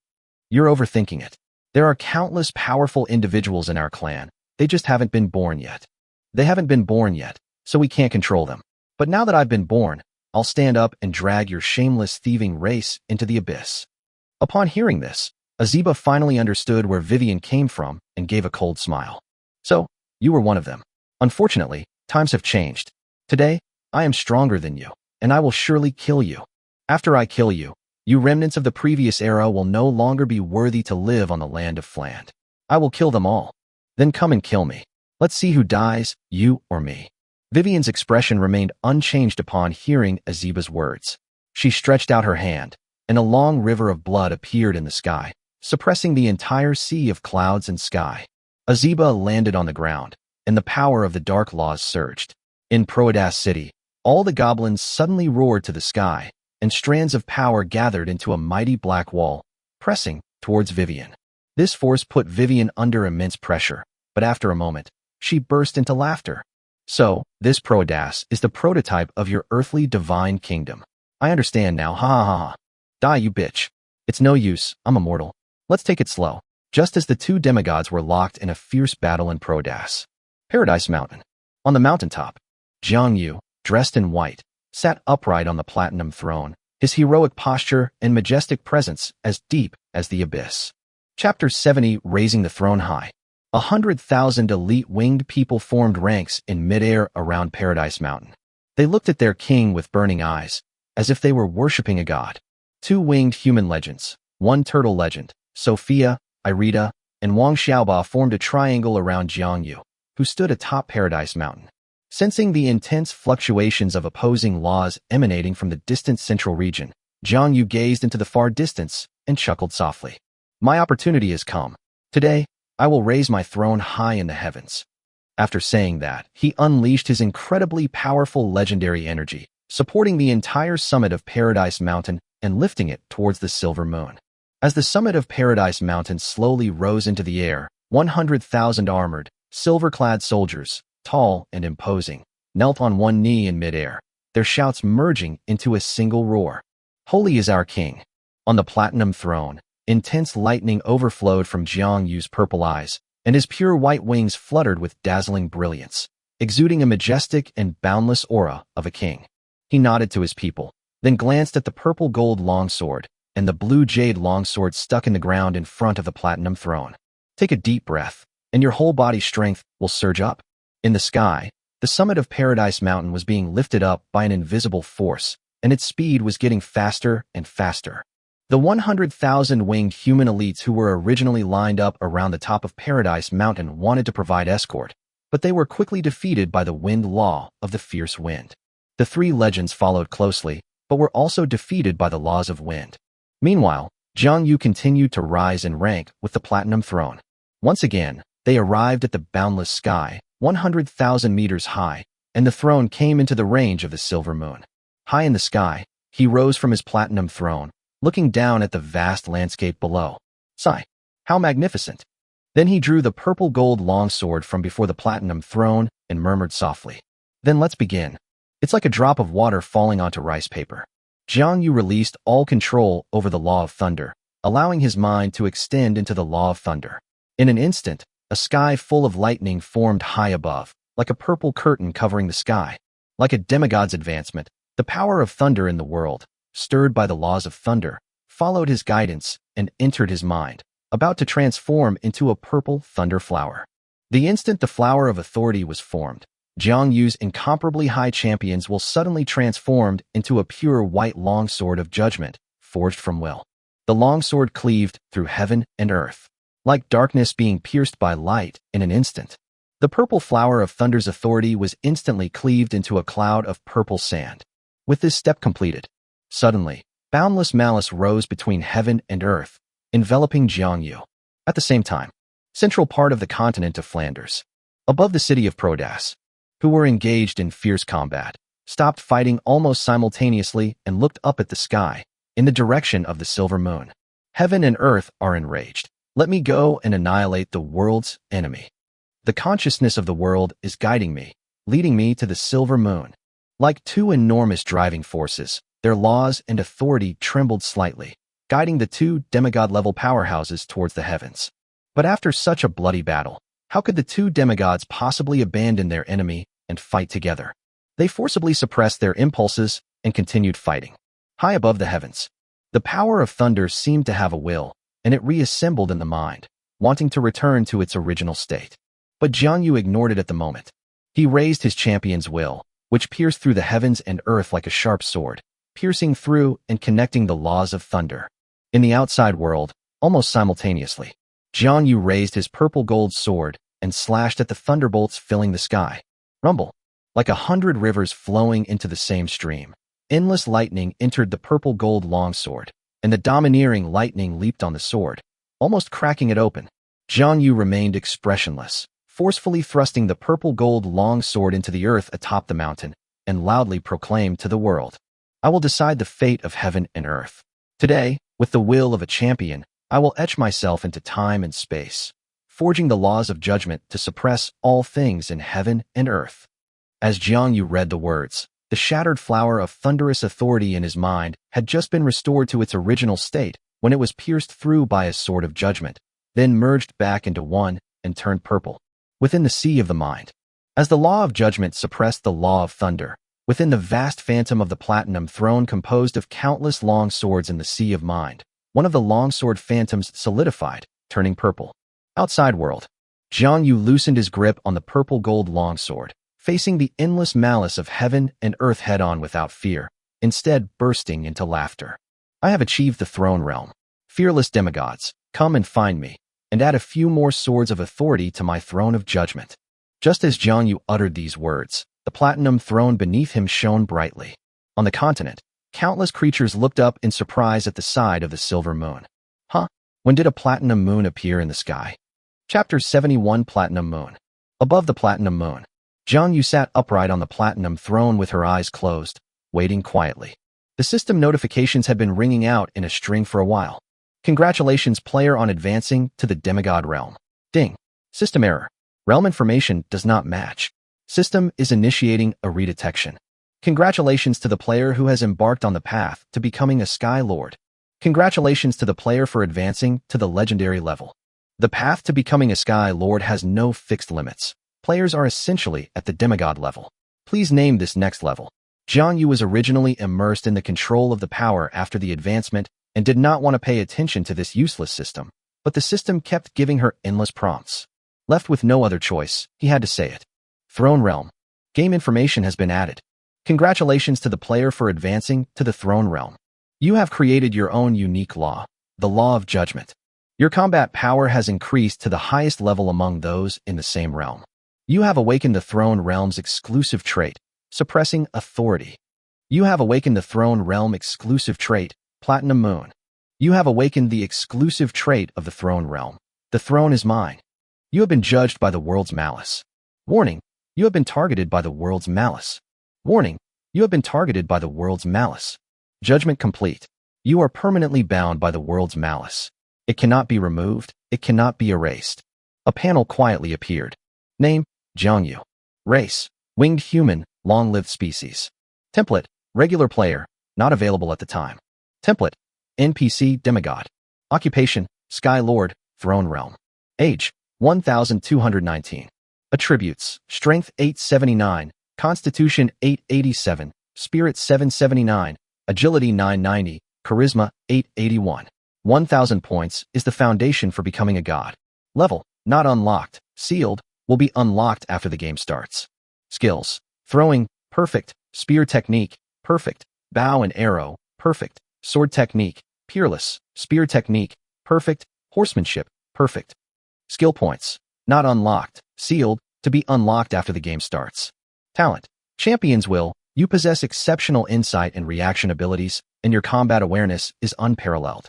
You're overthinking it. There are countless powerful individuals in our clan, they just haven't been born yet. They haven't been born yet, so we can't control them. But now that I've been born, I'll stand up and drag your shameless thieving race into the abyss. Upon hearing this, Azeba finally understood where Vivian came from and gave a cold smile. So, you were one of them. Unfortunately, times have changed. Today, I am stronger than you, and I will surely kill you. After I kill you, you remnants of the previous era will no longer be worthy to live on the land of Fland. I will kill them all. Then come and kill me. Let's see who dies, you or me. Vivian's expression remained unchanged upon hearing Azeba's words. She stretched out her hand, and a long river of blood appeared in the sky, suppressing the entire sea of clouds and sky. Azeba landed on the ground, and the power of the dark laws surged. In Proadas City, all the goblins suddenly roared to the sky, and strands of power gathered into a mighty black wall, pressing towards Vivian. This force put Vivian under immense pressure, but after a moment, she burst into laughter. So, this Proadas is the prototype of your earthly divine kingdom. I understand now, ha ha ha. Die, you bitch. It's no use, I'm immortal. Let's take it slow. Just as the two demigods were locked in a fierce battle in Proadas. Paradise Mountain. On the mountaintop, Jiang Yu, dressed in white, sat upright on the platinum throne, his heroic posture and majestic presence as deep as the abyss. Chapter 70, Raising the Throne High. 100,000 elite winged people formed ranks in midair around Paradise Mountain. They looked at their king with burning eyes, as if they were worshipping a god. Two winged human legends, one turtle legend, Sophia, Irida, and Wang Xiaoba formed a triangle around Jiang Yu, who stood atop Paradise Mountain. Sensing the intense fluctuations of opposing laws emanating from the distant central region, Jiang Yu gazed into the far distance and chuckled softly. My opportunity has come. Today, I will raise my throne high in the heavens. After saying that, he unleashed his incredibly powerful legendary energy, supporting the entire summit of Paradise Mountain and lifting it towards the silver moon. As the summit of Paradise Mountain slowly rose into the air, 100,000 armored, silver-clad soldiers, tall and imposing, knelt on one knee in midair, their shouts merging into a single roar. Holy is our king. On the platinum throne, intense lightning overflowed from Jiang Yu's purple eyes, and his pure white wings fluttered with dazzling brilliance, exuding a majestic and boundless aura of a king. He nodded to his people, then glanced at the purple gold longsword and the blue jade longsword stuck in the ground in front of the platinum throne. Take a deep breath, and your whole body's strength will surge up. In the sky, the summit of Paradise Mountain was being lifted up by an invisible force, and its speed was getting faster and faster. The 100,000 winged human elites who were originally lined up around the top of Paradise Mountain wanted to provide escort, but they were quickly defeated by the wind law of the fierce wind. The three legends followed closely, but were also defeated by the laws of wind. Meanwhile, Jiang Yu continued to rise in rank with the platinum throne. Once again, they arrived at the boundless sky, 100,000 meters high, and the throne came into the range of the silver moon. High in the sky, he rose from his platinum throne, looking down at the vast landscape below. Sigh, how magnificent! Then he drew the purple gold longsword from before the platinum throne and murmured softly, "Then let's begin." It's like a drop of water falling onto rice paper. Jiang Yu released all control over the law of thunder, allowing his mind to extend into the law of thunder. In an instant, a sky full of lightning formed high above, like a purple curtain covering the sky. Like a demigod's advancement, the power of thunder in the world, stirred by the laws of thunder, followed his guidance and entered his mind, about to transform into a purple thunder flower. The instant the flower of authority was formed, Jiang Yu's incomparably high champions will suddenly transformed into a pure white longsword of judgment, forged from will. The longsword cleaved through heaven and earth, like darkness being pierced by light in an instant. The purple flower of thunder's authority was instantly cleaved into a cloud of purple sand. With this step completed, suddenly, boundless malice rose between heaven and earth, enveloping Jiang Yu. At the same time, central part of the continent of Flanders, above the city of Prodas, who were engaged in fierce combat, stopped fighting almost simultaneously and looked up at the sky, in the direction of the silver moon. Heaven and earth are enraged. Let me go and annihilate the world's enemy. The consciousness of the world is guiding me, leading me to the silver moon. Like two enormous driving forces, their laws and authority trembled slightly, guiding the two demigod-level powerhouses towards the heavens. But after such a bloody battle, how could the two demigods possibly abandon their enemy and fight together? They forcibly suppressed their impulses and continued fighting. High above the heavens, the power of thunder seemed to have a will, and it reassembled in the mind, wanting to return to its original state. But Jiang Yu ignored it at the moment. He raised his champion's will, which pierced through the heavens and earth like a sharp sword, piercing through and connecting the laws of thunder. In the outside world, almost simultaneously, Jiang Yu raised his purple gold sword and slashed at the thunderbolts filling the sky. Rumble. Like 100 rivers flowing into the same stream, endless lightning entered the purple gold longsword, and the domineering lightning leaped on the sword, almost cracking it open. Jiang Yu remained expressionless, forcefully thrusting the purple gold longsword into the earth atop the mountain, and loudly proclaimed to the world, "I will decide the fate of heaven and earth. Today, with the will of a champion, I will etch myself into time and space, forging the laws of judgment to suppress all things in heaven and earth." As Jiang Yu read the words, the shattered flower of thunderous authority in his mind had just been restored to its original state when it was pierced through by a sword of judgment, then merged back into one and turned purple. Within the sea of the mind, as the law of judgment suppressed the law of thunder, within the vast phantom of the platinum throne composed of countless long swords in the sea of mind, one of the longsword phantoms solidified, turning purple. Outside world, Jiang Yu loosened his grip on the purple gold longsword, facing the endless malice of heaven and earth head-on without fear, instead bursting into laughter. "I have achieved the throne realm. Fearless demigods, come and find me, and add a few more swords of authority to my throne of judgment." Just as Jiang Yu uttered these words, the platinum throne beneath him shone brightly. On the continent, countless creatures looked up in surprise at the side of the silver moon. Huh? When did a platinum moon appear in the sky? Chapter 71 Platinum Moon. Above the platinum moon, Jiang Yu sat upright on the platinum throne with her eyes closed, waiting quietly. The system notifications had been ringing out in a string for a while. Congratulations, player, on advancing to the demigod realm. Ding. System error. Realm information does not match. System is initiating a redetection. Congratulations to the player who has embarked on the path to becoming a Sky Lord. Congratulations to the player for advancing to the legendary level. The path to becoming a Sky Lord has no fixed limits. Players are essentially at the demigod level. Please name this next level. Jiang Yu was originally immersed in the control of the power after the advancement and did not want to pay attention to this useless system, but the system kept giving her endless prompts. Left with no other choice, he had to say it. Throne Realm. Game information has been added. Congratulations to the player for advancing to the Throne Realm. You have created your own unique law, the Law of Judgment. Your combat power has increased to the highest level among those in the same realm. You have awakened the Throne Realm's exclusive trait, Suppressing Authority. You have awakened the Throne Realm exclusive trait, Platinum Moon. You have awakened the exclusive trait of the Throne Realm. The throne is mine. You have been judged by the world's malice. Warning, you have been targeted by the world's malice. Warning, you have been targeted by the world's malice. Judgment complete. You are permanently bound by the world's malice. It cannot be removed. It cannot be erased. A panel quietly appeared. Name, Jiang Yu. Race, winged human, long-lived species. Template, regular player, not available at the time. Template, NPC demigod. Occupation, Sky Lord, Throne Realm. Age, 1219. Attributes, Strength 879, Constitution 887, Spirit 779, Agility 990, Charisma 881. 1000 points is the foundation for becoming a god. Level, not unlocked, sealed, will be unlocked after the game starts. Skills, throwing, perfect, spear technique, perfect, bow and arrow, perfect, sword technique, peerless, spear technique, perfect, horsemanship, perfect. Skill points, not unlocked, sealed, to be unlocked after the game starts. Talent, Champion's Will, you possess exceptional insight and reaction abilities, and your combat awareness is unparalleled.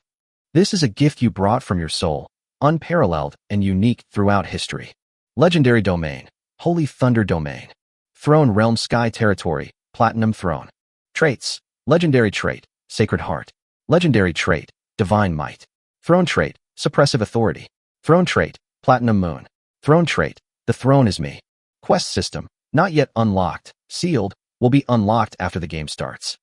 This is a gift you brought from your soul, unparalleled and unique throughout history. Legendary Domain, Holy Thunder Domain. Throne Realm Sky Territory, Platinum Throne. Traits, Legendary Trait, Sacred Heart. Legendary Trait, Divine Might. Throne Trait, Suppressive Authority. Throne Trait, Platinum Moon. Throne Trait, The Throne is Me. Quest System, not yet unlocked, sealed, will be unlocked after the game starts.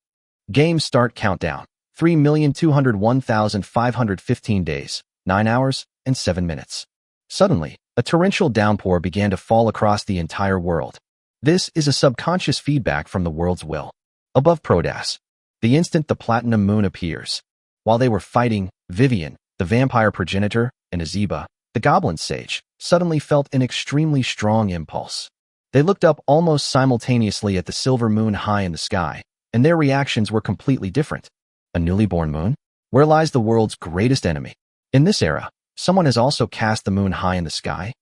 Game Start Countdown, 3,201,515 days, 9 hours, and 7 minutes. Suddenly, a torrential downpour began to fall across the entire world. This is a subconscious feedback from the world's will. Above Prodas, the instant the Platinum Moon appears. While they were fighting, Vivian, the vampire progenitor, and Azeba, the goblin sage, suddenly felt an extremely strong impulse. They looked up almost simultaneously at the silver moon high in the sky, and their reactions were completely different. A newly born moon? Where lies the world's greatest enemy? In this era, someone has also cast the moon high in the sky.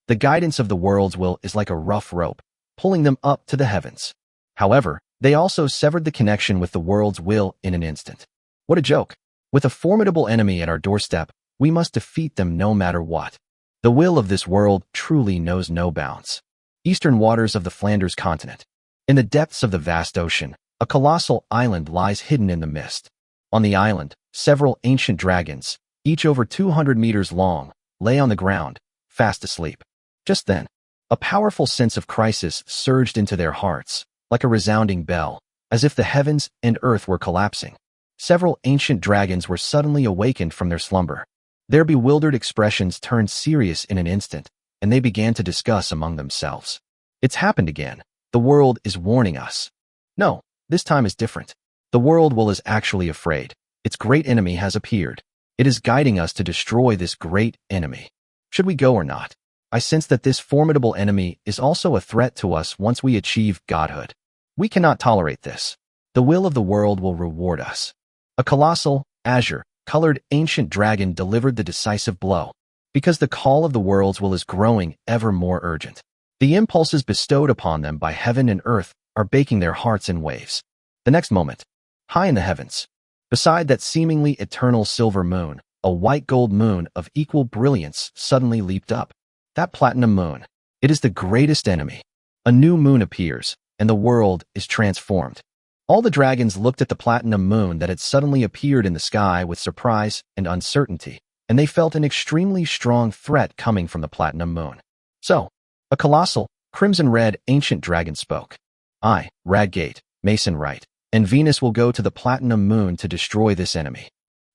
The guidance of the world's will is like a rough rope, pulling them up to the heavens. However, they also severed the connection with the world's will in an instant. What a joke. With a formidable enemy at our doorstep, we must defeat them no matter what. The will of this world truly knows no bounds. Eastern waters of the Flanders continent. In the depths of the vast ocean, a colossal island lies hidden in the mist. On the island, several ancient dragons, each over 200 meters long, lay on the ground, fast asleep. Just then, a powerful sense of crisis surged into their hearts, like a resounding bell, as if the heavens and earth were collapsing. Several ancient dragons were suddenly awakened from their slumber. Their bewildered expressions turned serious in an instant, and they began to discuss among themselves. It's happened again. The world is warning us. No, this time is different. The world will is actually afraid. Its great enemy has appeared. It is guiding us to destroy this great enemy. Should we go or not? I sense that this formidable enemy is also a threat to us once we achieve godhood. We cannot tolerate this. The will of the world will reward us. A colossal, azure-colored ancient dragon delivered the decisive blow. Because the call of the world's will is growing ever more urgent. The impulses bestowed upon them by heaven and earth are baking their hearts in waves. The next moment, high in the heavens, beside that seemingly eternal silver moon, a white gold moon of equal brilliance suddenly leaped up. That platinum moon, it is the greatest enemy. A new moon appears, and the world is transformed. All the dragons looked at the platinum moon that had suddenly appeared in the sky with surprise and uncertainty, and they felt an extremely strong threat coming from the platinum moon. So, a colossal, crimson-red ancient dragon spoke. I, Radgate, Mason Wright, and Venus will go to the platinum moon to destroy this enemy.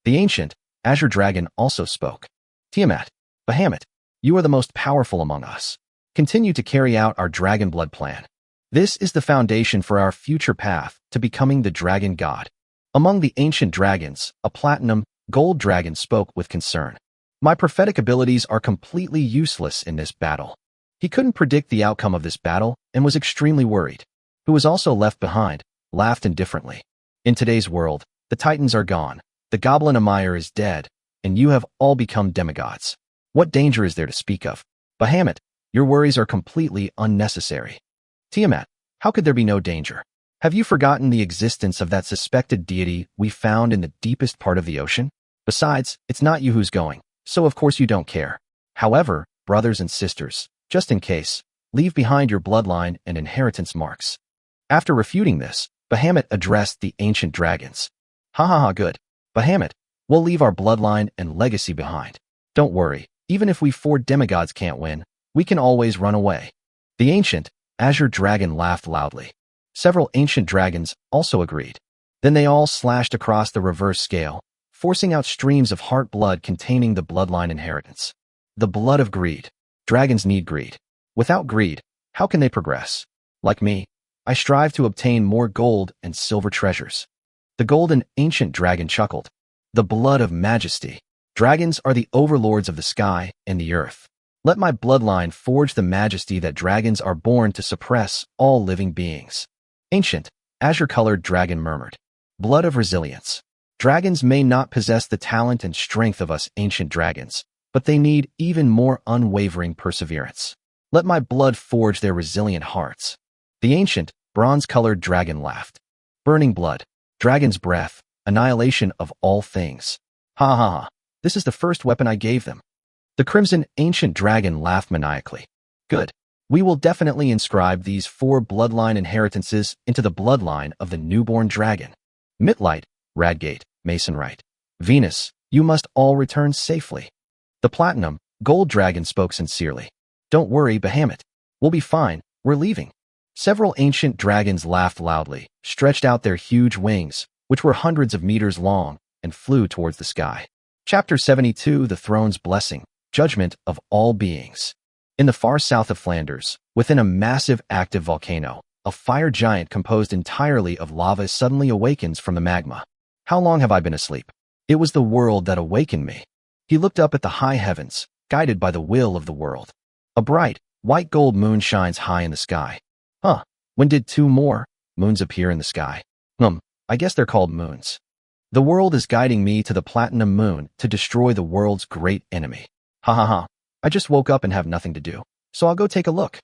The ancient, azure dragon also spoke. Tiamat, Bahamut, you are the most powerful among us. Continue to carry out our dragon blood plan. This is the foundation for our future path to becoming the dragon god. Among the ancient dragons, a platinum, gold dragon spoke with concern. My prophetic abilities are completely useless in this battle. He couldn't predict the outcome of this battle and was extremely worried. Who was also left behind, laughed indifferently. In today's world, the titans are gone, the goblin Amire is dead, and you have all become demigods. What danger is there to speak of? Bahamut, your worries are completely unnecessary. Tiamat, how could there be no danger? Have you forgotten the existence of that suspected deity we found in the deepest part of the ocean? Besides, it's not you who's going, so of course you don't care. However, brothers and sisters, just in case, leave behind your bloodline and inheritance marks. After refuting this, Bahamut addressed the ancient dragons. Ha ha ha, good. Bahamut, we'll leave our bloodline and legacy behind. Don't worry, even if we 4 demigods can't win, we can always run away. The ancient, azure dragon laughed loudly. Several ancient dragons also agreed. Then they all slashed across the reverse scale, forcing out streams of heart blood containing the bloodline inheritance. The blood of greed. Dragons need greed. Without greed, how can they progress? Like me, I strive to obtain more gold and silver treasures. The golden ancient dragon chuckled. The blood of majesty. Dragons are the overlords of the sky and the earth. Let my bloodline forge the majesty that dragons are born to suppress all living beings. Ancient, azure-colored dragon murmured. Blood of resilience. Dragons may not possess the talent and strength of us ancient dragons, but they need even more unwavering perseverance. Let my blood forge their resilient hearts. The ancient, bronze-colored dragon laughed. Burning blood. Dragon's breath. Annihilation of all things. Ha ha ha. This is the first weapon I gave them. The crimson ancient dragon laughed maniacally. Good. We will definitely inscribe these 4 bloodline inheritances into the bloodline of the newborn dragon. Mitlight, Radgate, Mason Wright. Venus, you must all return safely. The platinum, gold dragon spoke sincerely. Don't worry, Bahamut. We'll be fine. We're leaving. Several ancient dragons laughed loudly, stretched out their huge wings, which were hundreds of meters long, and flew towards the sky. Chapter 72, The Throne's Blessing. Judgment of all beings. In the far south of Flanders, within a massive active volcano, a fire giant composed entirely of lava suddenly awakens from the magma. How long have I been asleep? It was the world that awakened me. He looked up at the high heavens, guided by the will of the world. A bright, white gold moon shines high in the sky. Huh, when did 2 more moons appear in the sky? I guess they're called moons. The world is guiding me to the platinum moon to destroy the world's great enemy. Ha ha ha. I just woke up and have nothing to do, so I'll go take a look.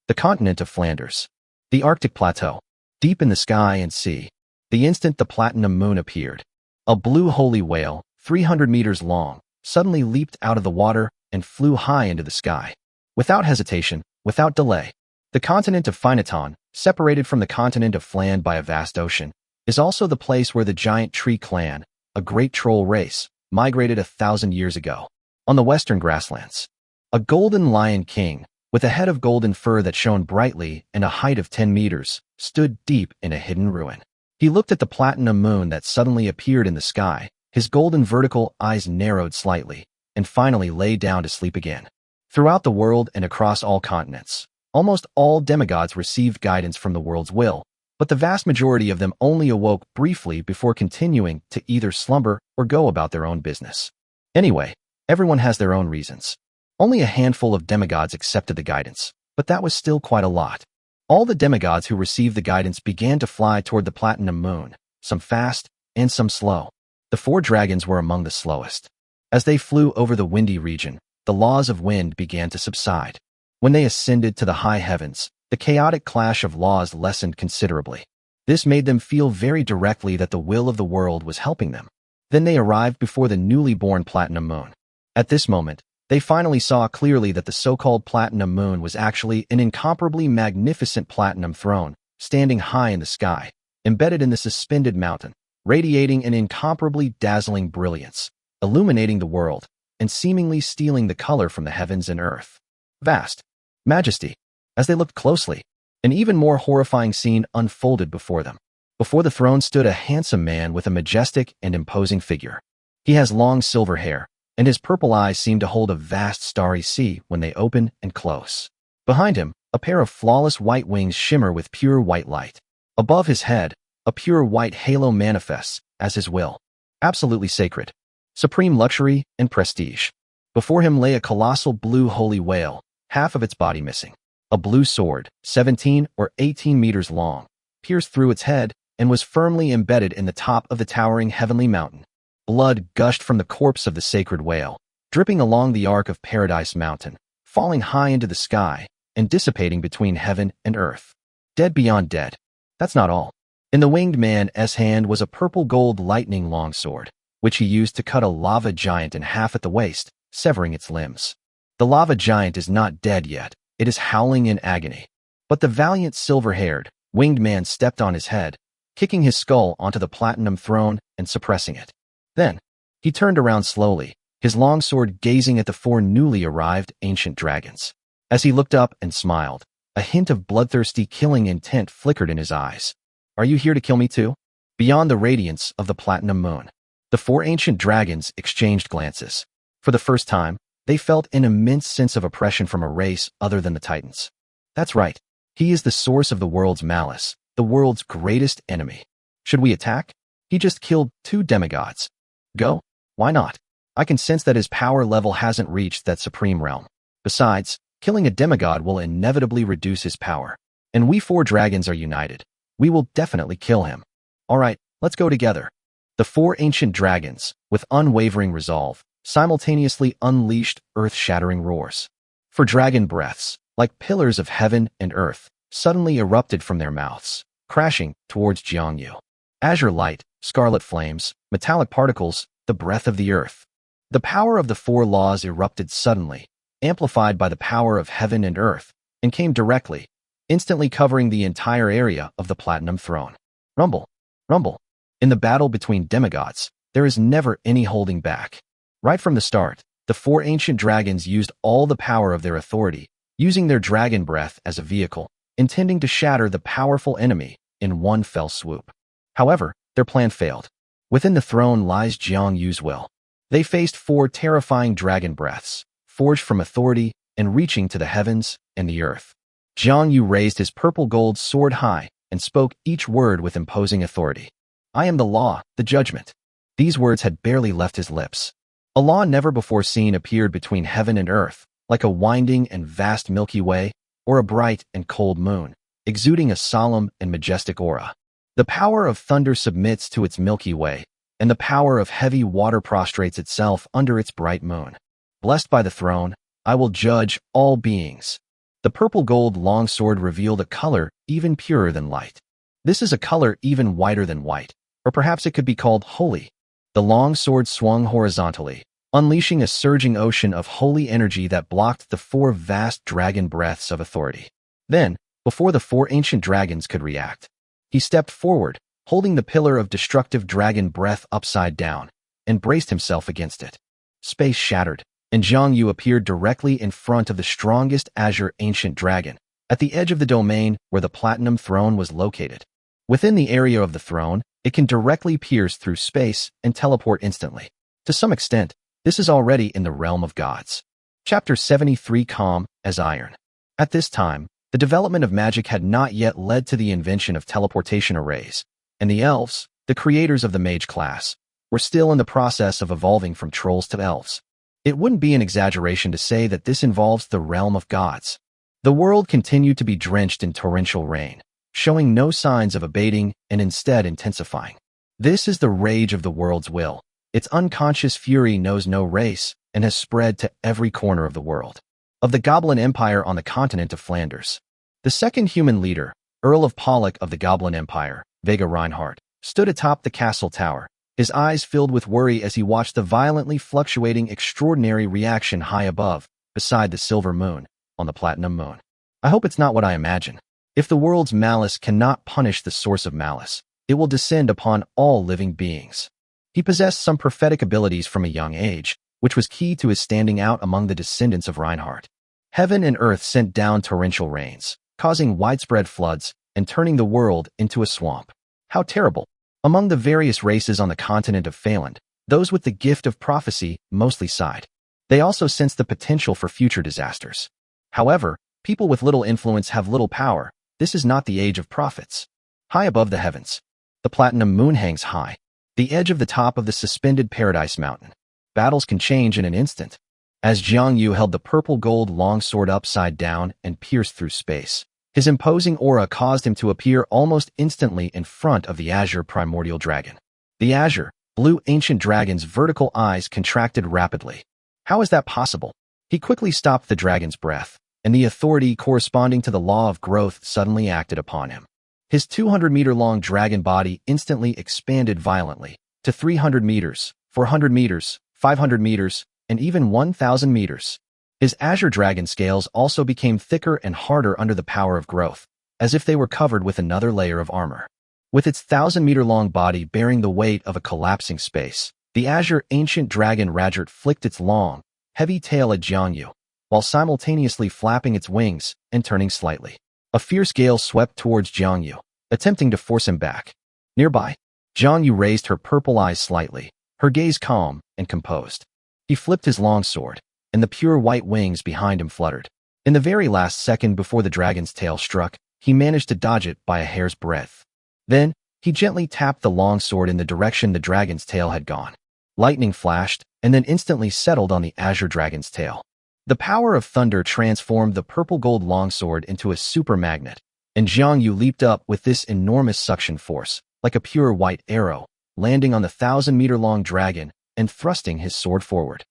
The continent of Flanders. The Arctic plateau. Deep in the sky and sea. The instant the platinum moon appeared, a blue holy whale, 300 meters long, suddenly leaped out of the water and flew high into the sky. Without hesitation, without delay, the continent of Phynaton, separated from the continent of Fland by a vast ocean, is also the place where the giant tree clan, a great troll race, migrated 1,000 years ago. On the western grasslands, a golden lion king, with a head of golden fur that shone brightly and a height of 10 meters, stood deep in a hidden ruin. He looked at the platinum moon that suddenly appeared in the sky, his golden vertical eyes narrowed slightly, and finally lay down to sleep again. Throughout the world and across all continents, almost all demigods received guidance from the world's will, but the vast majority of them only awoke briefly before continuing to either slumber or go about their own business. Anyway, everyone has their own reasons. Only a handful of demigods accepted the guidance, but that was still quite a lot. All the demigods who received the guidance began to fly toward the platinum moon, some fast and some slow. The 4 dragons were among the slowest. As they flew over the windy region, the laws of wind began to subside. When they ascended to the high heavens, the chaotic clash of laws lessened considerably. This made them feel very directly that the will of the world was helping them. Then they arrived before the newly born platinum moon. At this moment, they finally saw clearly that the so-called platinum moon was actually an incomparably magnificent platinum throne, standing high in the sky, embedded in the suspended mountain, radiating an incomparably dazzling brilliance, illuminating the world, and seemingly stealing the color from the heavens and earth. Vast majesty. As they looked closely, an even more horrifying scene unfolded before them. Before the throne stood a handsome man with a majestic and imposing figure. He has long silver hair, and his purple eyes seem to hold a vast starry sea when they open and close. Behind him, a pair of flawless white wings shimmer with pure white light. Above his head, a pure white halo manifests as his will. Absolutely sacred. Supreme luxury and prestige. Before him lay a colossal blue holy whale, half of its body missing. A blue sword, 17 or 18 meters long, pierced through its head and was firmly embedded in the top of the towering heavenly mountain. Blood gushed from the corpse of the sacred whale, dripping along the arc of Paradise Mountain, falling high into the sky and dissipating between heaven and earth. Dead beyond dead. That's not all. In the winged man's hand was a purple gold lightning longsword, which he used to cut a lava giant in half at the waist, severing its limbs. The lava giant is not dead yet. It is howling in agony. But the valiant silver-haired, winged man stepped on his head, kicking his skull onto the platinum throne and suppressing it. Then, he turned around slowly, his longsword gazing at the four newly arrived ancient dragons. As he looked up and smiled, a hint of bloodthirsty killing intent flickered in his eyes. Are you here to kill me too? Beyond the radiance of the platinum moon, the four ancient dragons exchanged glances. For the first time, they felt an immense sense of oppression from a race other than the Titans. That's right. He is the source of the world's malice, the world's greatest enemy. Should we attack? He just killed 2 demigods. Go? Why not? I can sense that his power level hasn't reached that supreme realm. Besides, killing a demigod will inevitably reduce his power. And we 4 dragons are united. We will definitely kill him. All right, let's go together. The 4 ancient dragons, with unwavering resolve, simultaneously unleashed earth-shattering roars. For dragon breaths, like pillars of heaven and earth, suddenly erupted from their mouths, crashing towards Jiangyu. Azure light, scarlet flames, metallic particles, the breath of the earth. The power of the 4 laws erupted suddenly, amplified by the power of heaven and earth, and came directly, instantly covering the entire area of the platinum throne. Rumble, rumble. In the battle between demigods, there is never any holding back. Right from the start, the 4 ancient dragons used all the power of their authority, using their dragon breath as a vehicle, intending to shatter the powerful enemy in one fell swoop. However, their plan failed. Within the throne lies Jiang Yu's will. They faced 4 terrifying dragon breaths, forged from authority and reaching to the heavens and the earth. Jiang Yu raised his purple gold sword high and spoke each word with imposing authority. I am the law, the judgment. These words had barely left his lips. A law never before seen appeared between heaven and earth, like a winding and vast Milky Way, or a bright and cold moon, exuding a solemn and majestic aura. The power of thunder submits to its Milky Way, and the power of heavy water prostrates itself under its bright moon. Blessed by the throne, I will judge all beings. The purple gold longsword revealed a color even purer than light. This is a color even whiter than white, or perhaps it could be called holy. The long sword swung horizontally, unleashing a surging ocean of holy energy that blocked the 4 vast dragon breaths of authority. Then, before the 4 ancient dragons could react, he stepped forward, holding the pillar of destructive dragon breath upside down, and braced himself against it. Space shattered, and Jiang Yu appeared directly in front of the strongest azure ancient dragon, at the edge of the domain where the platinum throne was located. Within the area of the throne, it can directly pierce through space and teleport instantly. To some extent, this is already in the realm of gods. Chapter 73 Calm as Iron. At this time, the development of magic had not yet led to the invention of teleportation arrays, and the elves, the creators of the mage class, were still in the process of evolving from trolls to elves. It wouldn't be an exaggeration to say that this involves the realm of gods. The world continued to be drenched in torrential rain, showing no signs of abating and instead intensifying. This is the rage of the world's will. Its unconscious fury knows no race and has spread to every corner of the world. Of the Goblin Empire on the continent of Flanders. The second human leader, Earl of Pollock of the Goblin Empire, Vega Reinhardt, stood atop the castle tower, his eyes filled with worry as he watched the violently fluctuating extraordinary reaction high above, beside the silver moon, on the platinum moon. I hope it's not what I imagine. If the world's malice cannot punish the source of malice, It will descend upon all living beings. He possessed some prophetic abilities from a young age, which was key to his standing out among the descendants of Reinhardt. Heaven and earth sent down torrential rains, causing widespread floods and turning the world into a swamp. How terrible! Among the various races on the continent of Phaland, those with the gift of prophecy mostly sighed. They also sensed the potential for future disasters. However, people with little influence have little power. This is not the age of prophets. High above the heavens, the platinum moon hangs high, the edge of the top of the suspended paradise mountain. Battles can change in an instant. As Jiang Yu held the purple-gold longsword upside down and pierced through space, his imposing aura caused him to appear almost instantly in front of the azure primordial dragon. The azure, blue ancient dragon's vertical eyes contracted rapidly. How is that possible? He quickly stopped the dragon's breath, and the authority corresponding to the law of growth suddenly acted upon him. His 200-meter-long dragon body instantly expanded violently to 300 meters, 400 meters, 500 meters, and even 1,000 meters. His azure dragon scales also became thicker and harder under the power of growth, as if they were covered with another layer of armor. With its 1,000-meter-long body bearing the weight of a collapsing space, the azure ancient dragon Rajert flicked its long, heavy tail at Jiang Yu, while simultaneously flapping its wings and turning slightly. A fierce gale swept towards Jiang Yu, attempting to force him back. Nearby, Jiang Yu raised her purple eyes slightly, her gaze calm and composed. He flipped his long sword, and the pure white wings behind him fluttered. In the very last second before the dragon's tail struck, he managed to dodge it by a hair's breadth. Then, he gently tapped the long sword in the direction the dragon's tail had gone. Lightning flashed, and then instantly settled on the azure dragon's tail. The power of thunder transformed the purple-gold longsword into a super magnet, and Jiang Yu leaped up with this enormous suction force, like a pure white arrow, landing on the 1,000-meter-long dragon and thrusting his sword forward.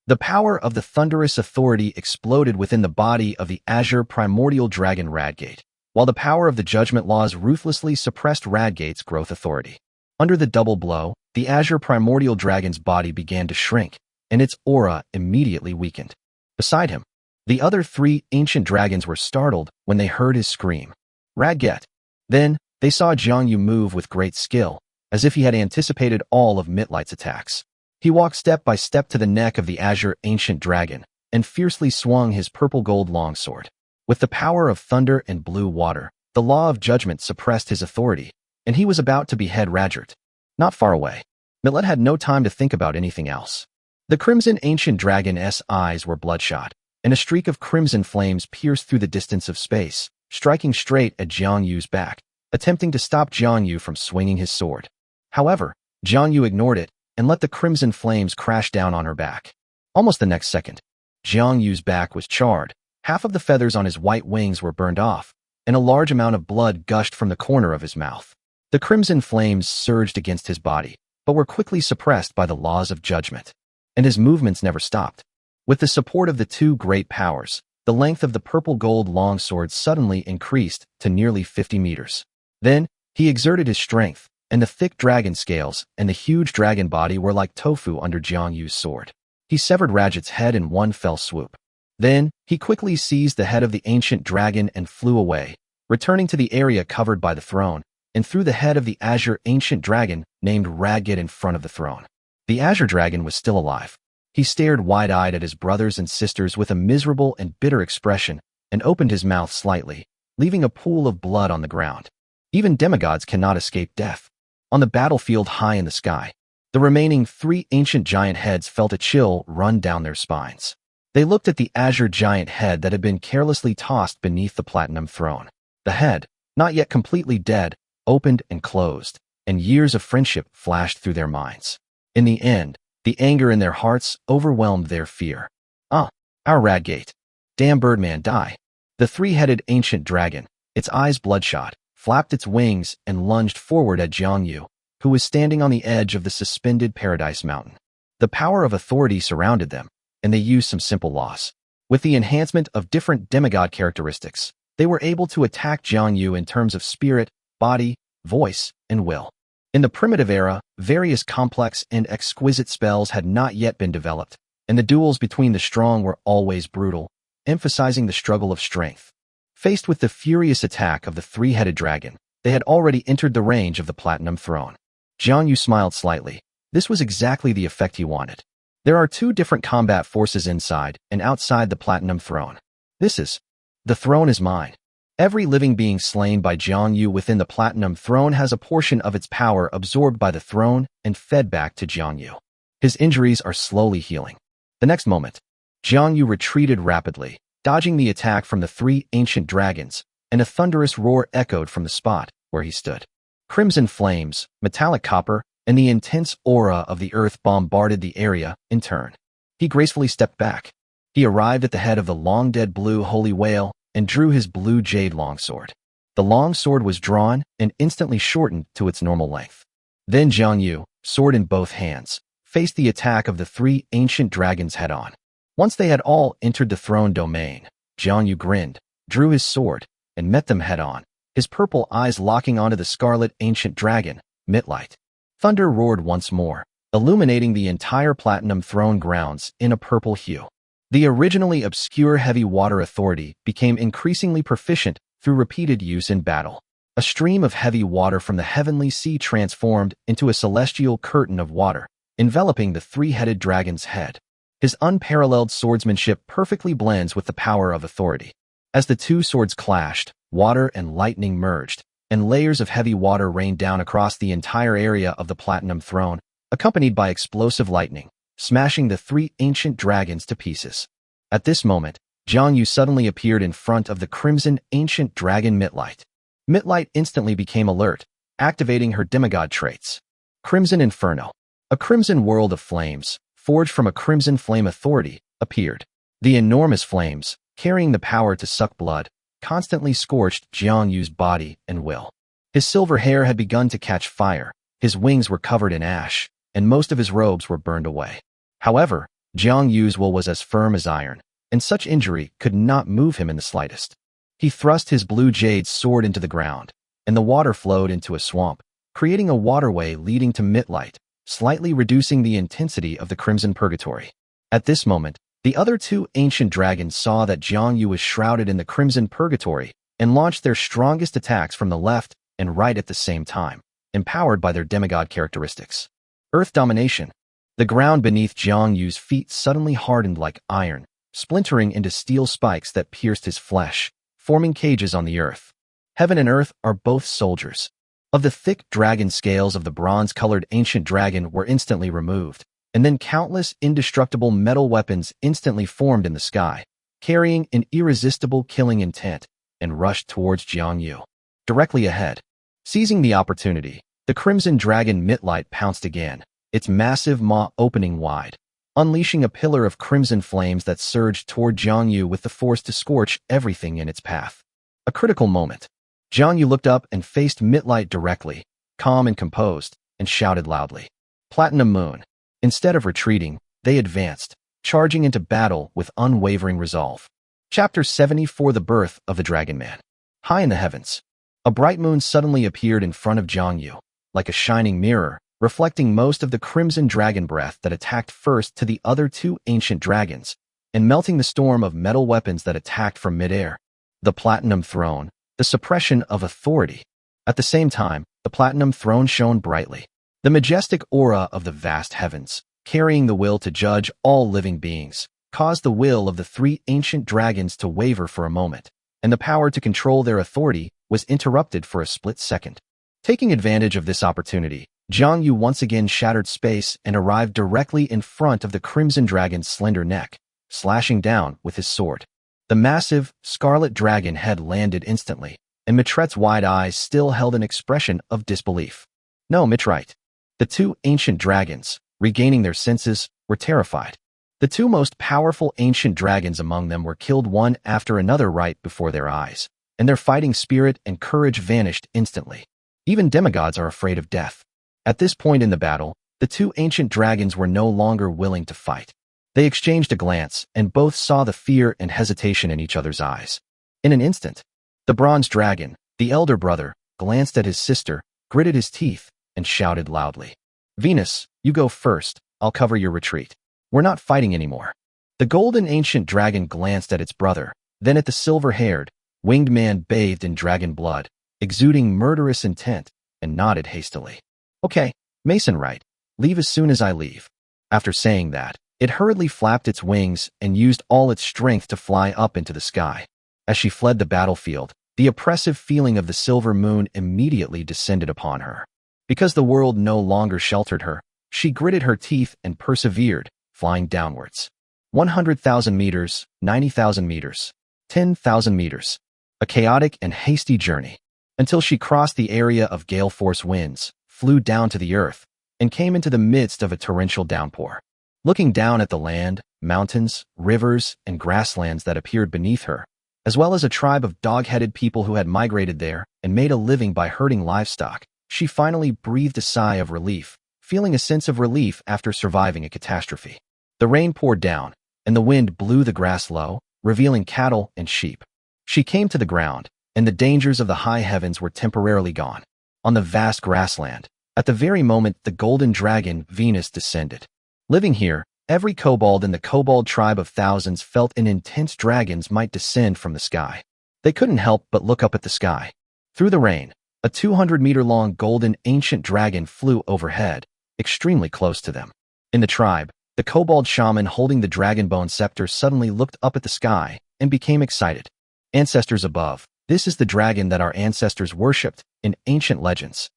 The power of the thunderous authority exploded within the body of the azure primordial dragon Radgate, while the power of the judgment laws ruthlessly suppressed Radgate's growth authority. Under the double blow, the azure primordial dragon's body began to shrink, and its aura immediately weakened. Beside him, the other 3 ancient dragons were startled when they heard his scream. Radgate. Then, they saw Jiang Yu move with great skill, as if he had anticipated all of Mitlight's attacks. He walked step by step to the neck of the azure ancient dragon and fiercely swung his purple-gold longsword. With the power of thunder and blue water, the law of judgment suppressed his authority, and he was about to behead Rajert. Not far away, Mitlight had no time to think about anything else. The crimson ancient dragon's eyes were bloodshot, and a streak of crimson flames pierced through the distance of space, striking straight at Jiang Yu's back, attempting to stop Jiang Yu from swinging his sword. However, Jiang Yu ignored it and let the crimson flames crash down on her back. Almost the next second, Jiang Yu's back was charred, half of the feathers on his white wings were burned off, and a large amount of blood gushed from the corner of his mouth. The crimson flames surged against his body, but were quickly suppressed by the laws of judgment, and his movements never stopped. With the support of the 2 great powers, the length of the purple-gold longsword suddenly increased to nearly 50 meters. Then, he exerted his strength, and the thick dragon scales and the huge dragon body were like tofu under Jiang Yu's sword. He severed Radget's head in one fell swoop. Then, he quickly seized the head of the ancient dragon and flew away, returning to the area covered by the throne, and threw the head of the azure ancient dragon named Radget in front of the throne. The azure dragon was still alive. He stared wide-eyed at his brothers and sisters with a miserable and bitter expression and opened his mouth slightly, leaving a pool of blood on the ground. Even demigods cannot escape death. On the battlefield high in the sky, the remaining 3 ancient giant heads felt a chill run down their spines. They looked at the azure giant head that had been carelessly tossed beneath the platinum throne. The head, not yet completely dead, opened and closed, and years of friendship flashed through their minds. In the end, the anger in their hearts overwhelmed their fear. Our Radgate. Damn Birdman, die. The 3-headed ancient dragon, its eyes bloodshot, flapped its wings and lunged forward at Jiang Yu, who was standing on the edge of the suspended paradise mountain. The power of authority surrounded them, and they used some simple laws. With the enhancement of different demigod characteristics, they were able to attack Jiang Yu in terms of spirit, body, voice, and will. In the primitive era, various complex and exquisite spells had not yet been developed, and the duels between the strong were always brutal, emphasizing the struggle of strength. Faced with the furious attack of the 3-headed dragon, They had already entered the range of the Platinum Throne. Jiang Yu smiled slightly. This was exactly the effect he wanted. There are two different combat forces inside and outside the Platinum Throne. The throne is mine. Every living being slain by Jiang Yu within the Platinum Throne has a portion of its power absorbed by the throne and fed back to Jiang Yu. His injuries are slowly healing. The next moment, Jiang Yu retreated rapidly, dodging the attack from the three ancient dragons, and a thunderous roar echoed from the spot where he stood. Crimson flames, metallic copper, and the intense aura of the earth bombarded the area in turn. He gracefully stepped back. He arrived at the head of the long-dead blue holy whale and drew his blue jade longsword. The longsword was drawn and instantly shortened to its normal length. Then Jiang Yu, sword in both hands, faced the attack of the three ancient dragons head-on. Once they had all entered the throne domain, Jiang Yu grinned, drew his sword, and met them head-on, his purple eyes locking onto the scarlet ancient dragon, Midlight. Thunder roared once more, illuminating the entire Platinum Throne grounds in a purple hue. The originally obscure heavy water authority became increasingly proficient through repeated use in battle. A stream of heavy water from the heavenly sea transformed into a celestial curtain of water, enveloping the three-headed dragon's head. His unparalleled swordsmanship perfectly blends with the power of authority. As the two swords clashed, water and lightning merged, and layers of heavy water rained down across the entire area of the Platinum Throne, accompanied by explosive lightning, smashing the three ancient dragons to pieces. At this moment, Jiang Yu suddenly appeared in front of the crimson ancient dragon Midlight. Midlight instantly became alert, activating her demigod traits. Crimson Inferno. A crimson world of flames, forged from a crimson flame authority, appeared. The enormous flames, carrying the power to suck blood, constantly scorched Jiang Yu's body and will. His silver hair had begun to catch fire, his wings were covered in ash, and most of his robes were burned away. However, Jiang Yu's will was as firm as iron, and such injury could not move him in the slightest. He thrust his blue jade sword into the ground, and the water flowed into a swamp, creating a waterway leading to Midlight, slightly reducing the intensity of the Crimson Purgatory. At this moment, the other two ancient dragons saw that Jiang Yu was shrouded in the Crimson Purgatory and launched their strongest attacks from the left and right at the same time, empowered by their demigod characteristics. Earth Domination. The ground beneath Jiang Yu's feet suddenly hardened like iron, splintering into steel spikes that pierced his flesh, forming cages on the earth. Heaven and earth are both soldiers. Of the thick dragon scales of the bronze-colored ancient dragon were instantly removed, and then countless indestructible metal weapons instantly formed in the sky, carrying an irresistible killing intent, and rushed towards Jiang Yu. Directly ahead, seizing the opportunity, the crimson dragon Midlight pounced again, its massive maw opening wide, unleashing a pillar of crimson flames that surged toward Jiang Yu with the force to scorch everything in its path. A critical moment. Jiang Yu looked up and faced Midlight directly, calm and composed, and shouted loudly. Platinum Moon. Instead of retreating, they advanced, charging into battle with unwavering resolve. Chapter 74. The Birth of the Dragon Man. High in the heavens, a bright moon suddenly appeared in front of Jiang Yu, like a shining mirror, reflecting most of the crimson dragon breath that attacked first to the other two ancient dragons, and melting the storm of metal weapons that attacked from midair. The Platinum Throne, the suppression of authority. At the same time, the Platinum Throne shone brightly. The majestic aura of the vast heavens, carrying the will to judge all living beings, caused the will of the three ancient dragons to waver for a moment, and the power to control their authority was interrupted for a split second. Taking advantage of this opportunity, Jiang Yu once again shattered space and arrived directly in front of the crimson dragon's slender neck, slashing down with his sword. The massive, scarlet dragon head landed instantly, and Mitret's wide eyes still held an expression of disbelief. No, Mitrite. The two ancient dragons, regaining their senses, were terrified. The two most powerful ancient dragons among them were killed one after another right before their eyes, and their fighting spirit and courage vanished instantly. Even demigods are afraid of death. At this point in the battle, the two ancient dragons were no longer willing to fight. They exchanged a glance, and both saw the fear and hesitation in each other's eyes. In an instant, the bronze dragon, the elder brother, glanced at his sister, gritted his teeth, and shouted loudly. Venus, you go first, I'll cover your retreat. We're not fighting anymore. The golden ancient dragon glanced at its brother, then at the silver-haired, winged man bathed in dragon blood, exuding murderous intent, and nodded hastily. Okay, Mason right. Leave as soon as I leave. After saying that, it hurriedly flapped its wings and used all its strength to fly up into the sky. As she fled the battlefield, the oppressive feeling of the silver moon immediately descended upon her. Because the world no longer sheltered her, she gritted her teeth and persevered, flying downwards. 100,000 meters, 90,000 meters, 10,000 meters. A chaotic and hasty journey, until she crossed the area of gale force winds, flew down to the earth, and came into the midst of a torrential downpour. Looking down at the land, mountains, rivers, and grasslands that appeared beneath her, as well as a tribe of dog-headed people who had migrated there and made a living by herding livestock, she finally breathed a sigh of relief, feeling a sense of relief after surviving a catastrophe. The rain poured down, and the wind blew the grass low, revealing cattle and sheep. She came to the ground, and the dangers of the high heavens were temporarily gone. On the vast grassland, at the very moment the golden dragon Venus descended. Living here, every kobold in the kobold tribe of thousands felt an intense dragons might descend from the sky. They couldn't help but look up at the sky. Through the rain, a 200-meter-long golden ancient dragon flew overhead, extremely close to them. In the tribe, the kobold shaman holding the dragon bone scepter suddenly looked up at the sky and became excited. Ancestors above, this is the dragon that our ancestors worshipped in ancient legends.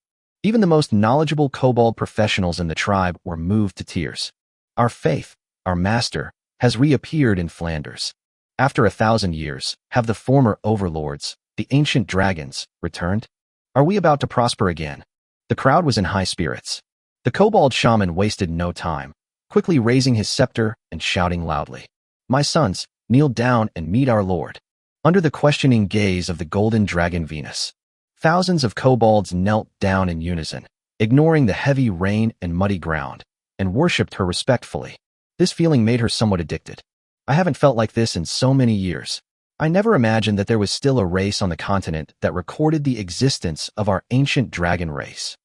Even the most knowledgeable kobold professionals in the tribe were moved to tears. Our faith, our master, has reappeared in Flanders. After 1,000 years, have the former overlords, the ancient dragons, returned? Are we about to prosper again? The crowd was in high spirits. The kobold shaman wasted no time, quickly raising his scepter and shouting loudly, "My sons, kneel down and meet our lord." Under the questioning gaze of the golden dragon Venus, thousands of kobolds knelt down in unison, ignoring the heavy rain and muddy ground, and worshipped her respectfully. This feeling made her somewhat addicted. I haven't felt like this in so many years. I never imagined that there was still a race on the continent that recorded the existence of our ancient dragon race.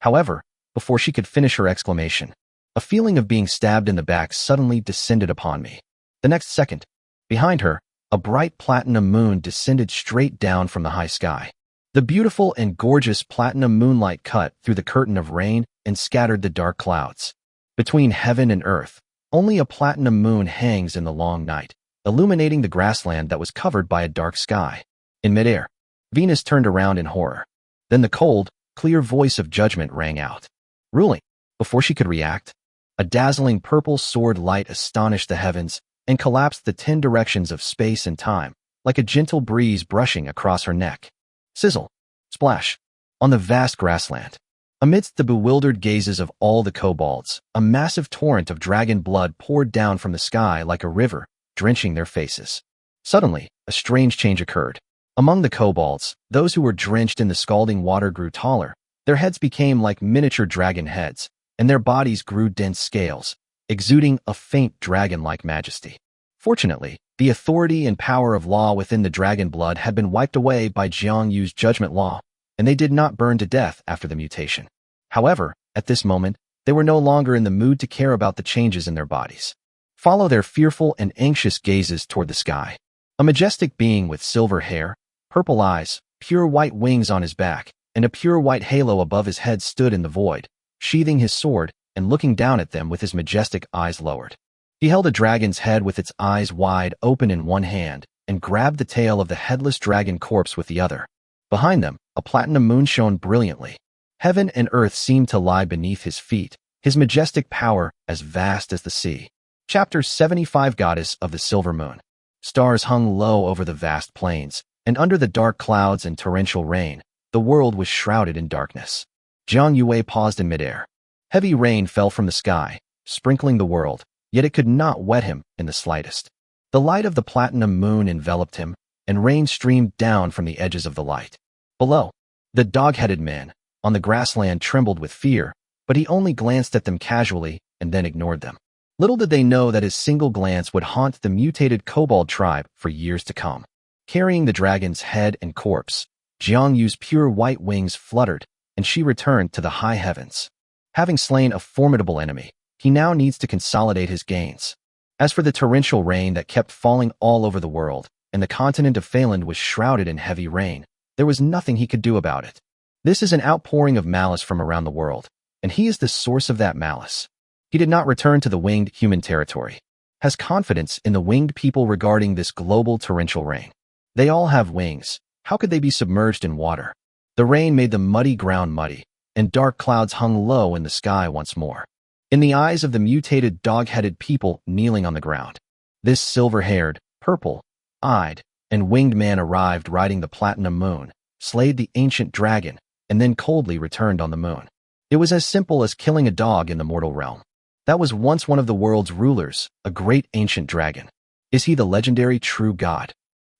However, before she could finish her exclamation, a feeling of being stabbed in the back suddenly descended upon me. The next second, behind her, a bright platinum moon descended straight down from the high sky. The beautiful and gorgeous platinum moonlight cut through the curtain of rain and scattered the dark clouds. Between heaven and earth, only a platinum moon hangs in the long night, illuminating the grassland that was covered by a dark sky. In midair, Venus turned around in horror. Then the cold, clear voice of judgment rang out. Ruling, before she could react, a dazzling purple sword light astonished the heavens and collapsed the 10 directions of space and time, like a gentle breeze brushing across her neck. Sizzle, splash, on the vast grassland. Amidst the bewildered gazes of all the kobolds, a massive torrent of dragon blood poured down from the sky like a river, drenching their faces. Suddenly, a strange change occurred. Among the kobolds, those who were drenched in the scalding water grew taller, their heads became like miniature dragon heads, and their bodies grew dense scales, exuding a faint dragon-like majesty. Fortunately, the authority and power of law within the dragon blood had been wiped away by Jiang Yu's judgment law, and they did not burn to death after the mutation. However, at this moment, they were no longer in the mood to care about the changes in their bodies. Follow their fearful and anxious gazes toward the sky. A majestic being with silver hair, purple eyes, pure white wings on his back, and a pure white halo above his head stood in the void, sheathing his sword and looking down at them with his majestic eyes lowered. He held a dragon's head with its eyes wide open in one hand and grabbed the tail of the headless dragon corpse with the other. Behind them, a platinum moon shone brilliantly. Heaven and earth seemed to lie beneath his feet, his majestic power as vast as the sea. Chapter 75 Goddess of the Silver Moon. Stars hung low over the vast plains, and under the dark clouds and torrential rain, the world was shrouded in darkness. Jiang Yue paused in midair. Heavy rain fell from the sky, sprinkling the world, yet it could not wet him in the slightest. The light of the platinum moon enveloped him, and rain streamed down from the edges of the light. Below, the dog-headed man, on the grassland trembled with fear, but he only glanced at them casually and then ignored them. Little did they know that his single glance would haunt the mutated kobold tribe for years to come. Carrying the dragon's head and corpse, Jiang Yu's pure white wings fluttered, and she returned to the high heavens. Having slain a formidable enemy, he now needs to consolidate his gains. As for the torrential rain that kept falling all over the world, and the continent of Phaland was shrouded in heavy rain, there was nothing he could do about it. This is an outpouring of malice from around the world, and he is the source of that malice. He did not return to the winged human territory. Has confidence in the winged people regarding this global torrential rain. They all have wings. How could they be submerged in water? The rain made the muddy ground muddy, and dark clouds hung low in the sky once more. In the eyes of the mutated dog-headed people kneeling on the ground, this silver-haired, purple-eyed, and winged man arrived riding the platinum moon, slayed the ancient dragon, and then coldly returned on the moon. It was as simple as killing a dog in the mortal realm. That was once one of the world's rulers, a great ancient dragon. Is he the legendary true god?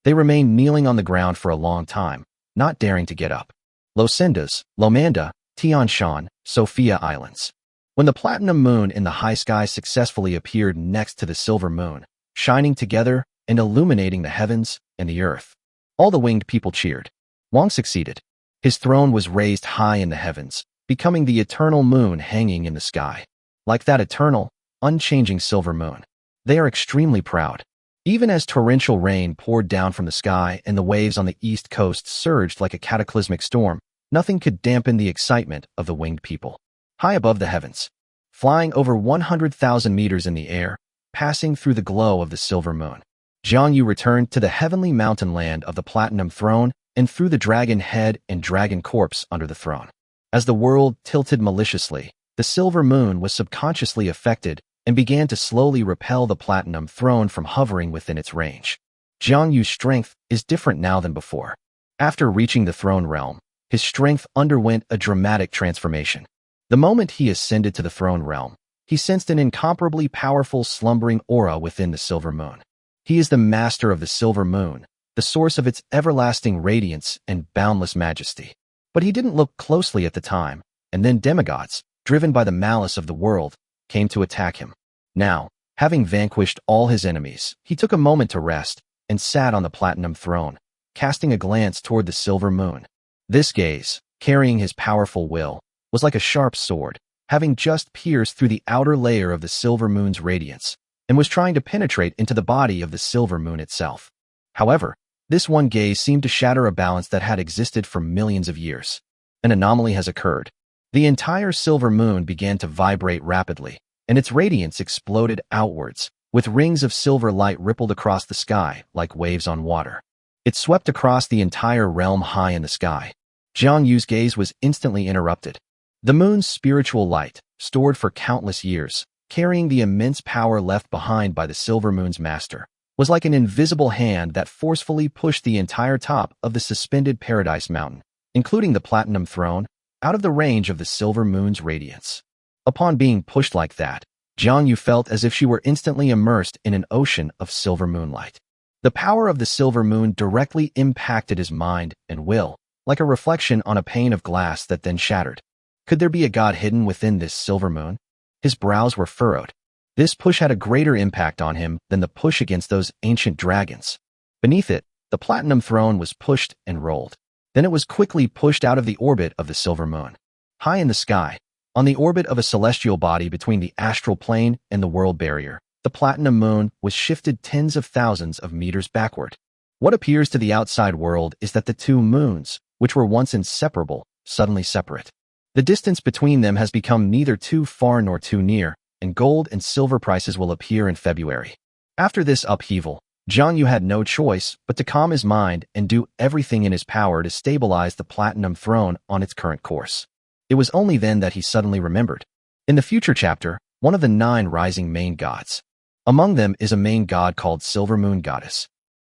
They remained kneeling on the ground for a long time, not daring to get up. Lucinda's, Lomanda, Tian Shan, Sophia Islands. When the platinum moon in the high sky successfully appeared next to the silver moon, shining together and illuminating the heavens and the earth, all the winged people cheered. Wang succeeded. His throne was raised high in the heavens, becoming the eternal moon hanging in the sky. Like that eternal, unchanging silver moon. They are extremely proud. Even as torrential rain poured down from the sky and the waves on the east coast surged like a cataclysmic storm, nothing could dampen the excitement of the winged people. High above the heavens, flying over 100,000 meters in the air, passing through the glow of the silver moon, Jiang Yu returned to the heavenly mountain land of the platinum throne and threw the dragon head and dragon corpse under the throne. As the world tilted maliciously, the silver moon was subconsciously affected and began to slowly repel the platinum throne from hovering within its range. Jiang Yu's strength is different now than before. After reaching the throne realm, his strength underwent a dramatic transformation. The moment he ascended to the throne realm, he sensed an incomparably powerful slumbering aura within the silver moon. He is the master of the silver moon, the source of its everlasting radiance and boundless majesty. But he didn't look closely at the time, and then demigods, driven by the malice of the world, came to attack him. Now, having vanquished all his enemies, he took a moment to rest and sat on the platinum throne, casting a glance toward the silver moon. This gaze, carrying his powerful will, was like a sharp sword, having just pierced through the outer layer of the silver moon's radiance, and was trying to penetrate into the body of the silver moon itself. However, this one gaze seemed to shatter a balance that had existed for millions of years. An anomaly has occurred. The entire silver moon began to vibrate rapidly, and its radiance exploded outwards, with rings of silver light rippled across the sky like waves on water. It swept across the entire realm high in the sky. Jiang Yu's gaze was instantly interrupted. The moon's spiritual light, stored for countless years, carrying the immense power left behind by the silver moon's master, was like an invisible hand that forcefully pushed the entire top of the suspended Paradise Mountain, including the platinum throne, out of the range of the silver moon's radiance. Upon being pushed like that, Jiang Yu felt as if she were instantly immersed in an ocean of silver moonlight. The power of the silver moon directly impacted his mind and will, like a reflection on a pane of glass that then shattered. Could there be a god hidden within this silver moon? His brows were furrowed. This push had a greater impact on him than the push against those ancient dragons. Beneath it, the platinum throne was pushed and rolled. Then it was quickly pushed out of the orbit of the silver moon. High in the sky, on the orbit of a celestial body between the astral plane and the world barrier, the platinum moon was shifted tens of thousands of meters backward. What appears to the outside world is that the two moons, which were once inseparable, suddenly separate. The distance between them has become neither too far nor too near, and gold and silver prices will appear in February. After this upheaval, Jiang Yu had no choice but to calm his mind and do everything in his power to stabilize the platinum throne on its current course. It was only then that he suddenly remembered. In the future chapter, one of the 9 rising main gods. Among them is a main god called Silver Moon Goddess.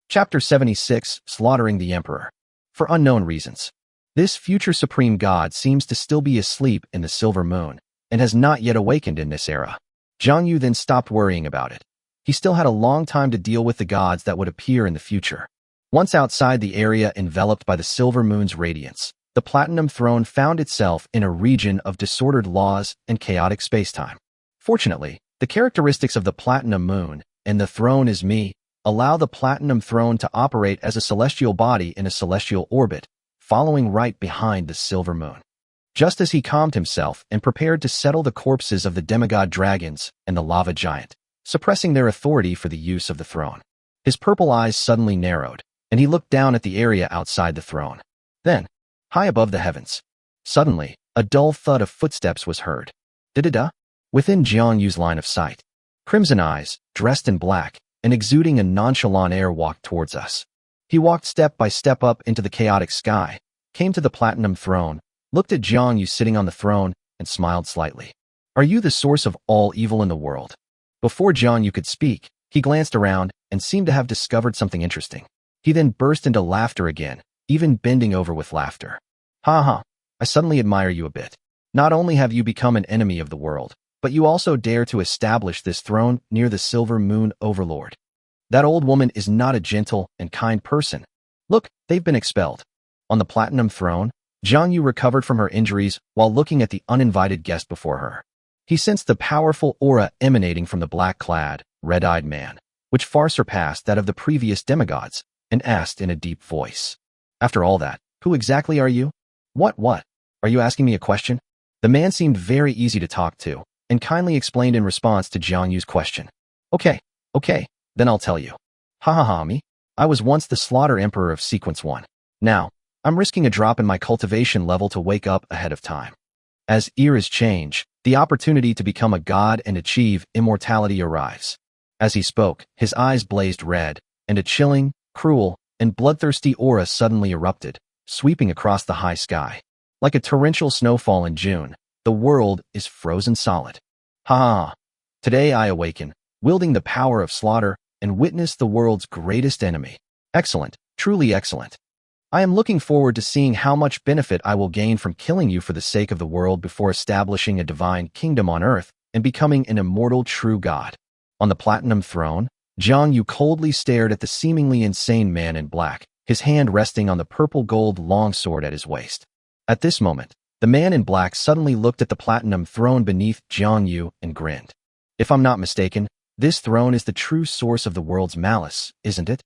Chapter 76, Slaughtering the Emperor. For unknown reasons, this future supreme god seems to still be asleep in the silver moon and has not yet awakened in this era. Jiang Yu then stopped worrying about it. He still had a long time to deal with the gods that would appear in the future. Once outside the area enveloped by the silver moon's radiance, the platinum throne found itself in a region of disordered laws and chaotic spacetime. Fortunately, the characteristics of the platinum moon and the throne is me allow the platinum throne to operate as a celestial body in a celestial orbit, following right behind the silver moon. Just as he calmed himself and prepared to settle the corpses of the demigod dragons and the lava giant, suppressing their authority for the use of the throne, his purple eyes suddenly narrowed, and he looked down at the area outside the throne. Then, high above the heavens, suddenly, a dull thud of footsteps was heard. Da-da-da. Within Jiang Yu's line of sight, Crimson Eyes, dressed in black and exuding a nonchalant air, walked towards us. He walked step by step up into the chaotic sky, came to the platinum throne, looked at Jiang Yu sitting on the throne, and smiled slightly. Are you the source of all evil in the world? Before Jiang Yu could speak, he glanced around and seemed to have discovered something interesting. He then burst into laughter again, even bending over with laughter. Ha ha, I suddenly admire you a bit. Not only have you become an enemy of the world, but you also dare to establish this throne near the Silver Moon Overlord. That old woman is not a gentle and kind person. Look, they've been expelled. On the platinum throne, Jiang Yu recovered from her injuries while looking at the uninvited guest before her. He sensed the powerful aura emanating from the black-clad, red-eyed man, which far surpassed that of the previous demigods, and asked in a deep voice. After all that, who exactly are you? What? Are you asking me a question? The man seemed very easy to talk to, and kindly explained in response to Jiang Yu's question. Okay, then I'll tell you. Ha ha ha me. I was once the Slaughter Emperor of Sequence 1. Now, I'm risking a drop in my cultivation level to wake up ahead of time. As eras change, the opportunity to become a god and achieve immortality arrives. As he spoke, his eyes blazed red, and a chilling, cruel, and bloodthirsty aura suddenly erupted, sweeping across the high sky. Like a torrential snowfall in June, the world is frozen solid. Ha ha! Today I awaken, wielding the power of slaughter, and witness the world's greatest enemy. Excellent, truly excellent. I am looking forward to seeing how much benefit I will gain from killing you for the sake of the world before establishing a divine kingdom on earth and becoming an immortal true god. On the platinum throne, Jiang Yu coldly stared at the seemingly insane man in black, his hand resting on the purple-gold longsword at his waist. At this moment, the man in black suddenly looked at the platinum throne beneath Jiang Yu and grinned. If I'm not mistaken, this throne is the true source of the world's malice, isn't it?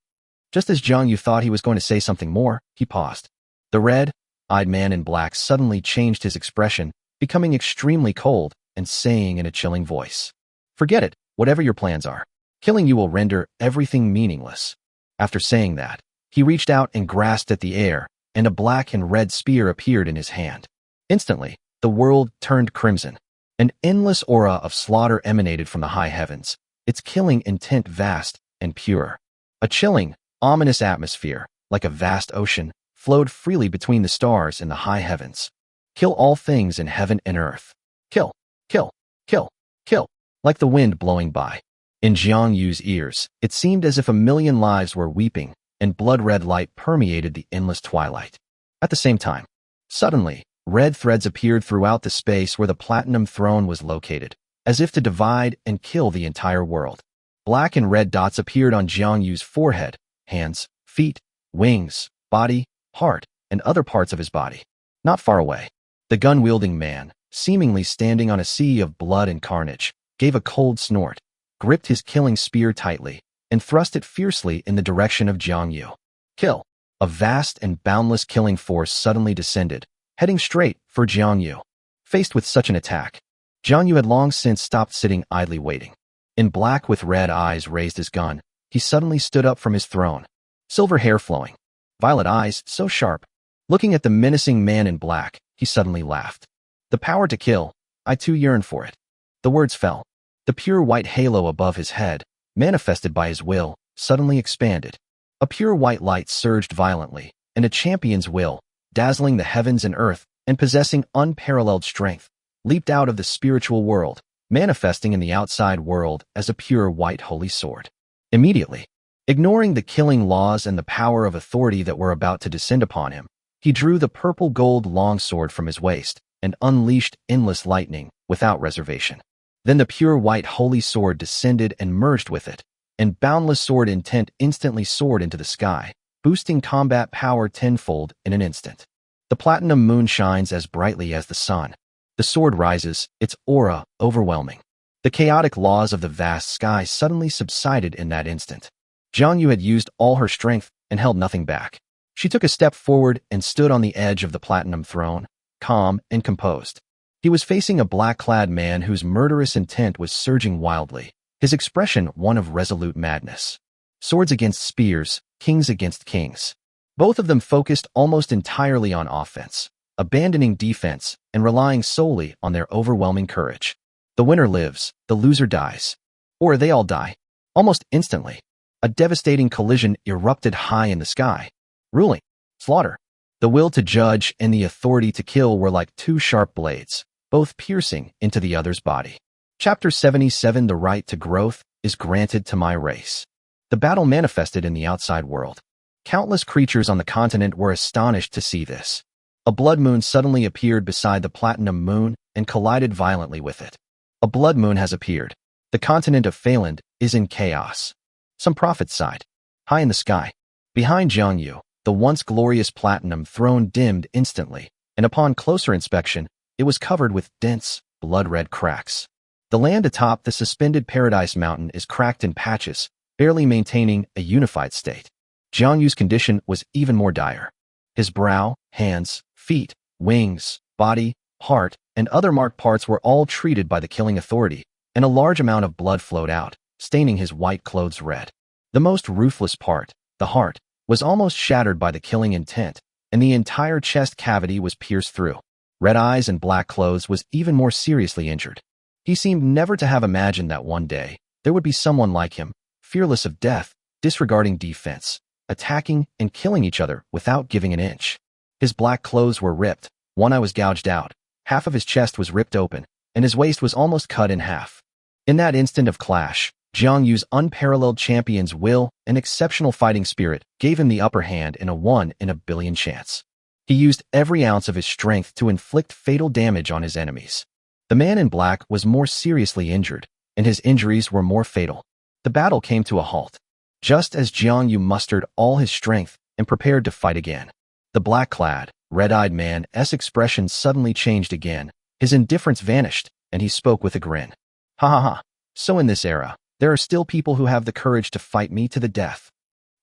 Just as Jiang Yu thought he was going to say something more, he paused. The red-eyed man in black suddenly changed his expression, becoming extremely cold and saying in a chilling voice, "Forget it, whatever your plans are. Killing you will render everything meaningless." After saying that, he reached out and grasped at the air, and a black and red spear appeared in his hand. Instantly, the world turned crimson. An endless aura of slaughter emanated from the high heavens, its killing intent vast and pure. A chilling, ominous atmosphere, like a vast ocean, flowed freely between the stars in the high heavens. Kill all things in heaven and earth. Kill, kill, kill, kill, like the wind blowing by. In Jiang Yu's ears, it seemed as if a million lives were weeping, and blood-red light permeated the endless twilight. At the same time, suddenly, red threads appeared throughout the space where the platinum throne was located, as if to divide and kill the entire world. Black and red dots appeared on Jiang Yu's forehead, hands, feet, wings, body, heart, and other parts of his body. Not far away, the gun-wielding man, seemingly standing on a sea of blood and carnage, gave a cold snort, gripped his killing spear tightly, and thrust it fiercely in the direction of Jiang Yu. Kill! A vast and boundless killing force suddenly descended, heading straight for Jiang Yu. Faced with such an attack, Jiang Yu had long since stopped sitting idly waiting. In black with red eyes raised his gun, he suddenly stood up from his throne, silver hair flowing, violet eyes so sharp. Looking at the menacing man in black, he suddenly laughed. The power to kill, I too yearn for it. The words fell. The pure white halo above his head, manifested by his will, suddenly expanded. A pure white light surged violently, and a champion's will, dazzling the heavens and earth and possessing unparalleled strength, leaped out of the spiritual world, manifesting in the outside world as a pure white holy sword. Immediately, ignoring the killing laws and the power of authority that were about to descend upon him, he drew the purple gold longsword from his waist and unleashed endless lightning without reservation. Then the pure white holy sword descended and merged with it, and boundless sword intent instantly soared into the sky, boosting combat power tenfold in an instant. The platinum moon shines as brightly as the sun. The sword rises, its aura overwhelming. The chaotic laws of the vast sky suddenly subsided in that instant. Jiang Yu had used all her strength and held nothing back. She took a step forward and stood on the edge of the platinum throne, calm and composed. He was facing a black-clad man whose murderous intent was surging wildly, his expression one of resolute madness. Swords against spears, kings against kings. Both of them focused almost entirely on offense, abandoning defense and relying solely on their overwhelming courage. The winner lives, the loser dies. Or they all die. Almost instantly, a devastating collision erupted high in the sky. Ruling. Slaughter. The will to judge and the authority to kill were like two sharp blades, both piercing into the other's body. Chapter 77 The right to growth is granted to my race. The battle manifested in the outside world. Countless creatures on the continent were astonished to see this. A blood moon suddenly appeared beside the platinum moon and collided violently with it. A blood moon has appeared. The continent of Phaland is in chaos. Some prophets sighed. High in the sky, behind Jiangyu, the once glorious platinum throne dimmed instantly, and upon closer inspection, it was covered with dense, blood-red cracks. The land atop the suspended Paradise Mountain is cracked in patches, barely maintaining a unified state. Jiangyu's condition was even more dire. His brow, hands, feet, wings, body, heart, and other marked parts were all treated by the killing authority, and a large amount of blood flowed out, staining his white clothes red. The most ruthless part, the heart, was almost shattered by the killing intent, and the entire chest cavity was pierced through. Red eyes and black clothes was even more seriously injured. He seemed never to have imagined that one day there would be someone like him, fearless of death, disregarding defense, attacking and killing each other without giving an inch. His black clothes were ripped, one eye was gouged out, half of his chest was ripped open, and his waist was almost cut in half. In that instant of clash, Jiangyu's unparalleled champion's will and exceptional fighting spirit gave him the upper hand in a 1 in a billion chance. He used every ounce of his strength to inflict fatal damage on his enemies. The man in black was more seriously injured, and his injuries were more fatal. The battle came to a halt, just as Jiangyu mustered all his strength and prepared to fight again. The black-clad, red-eyed man's expression suddenly changed again, his indifference vanished, and he spoke with a grin. Ha ha ha, so in this era, there are still people who have the courage to fight me to the death.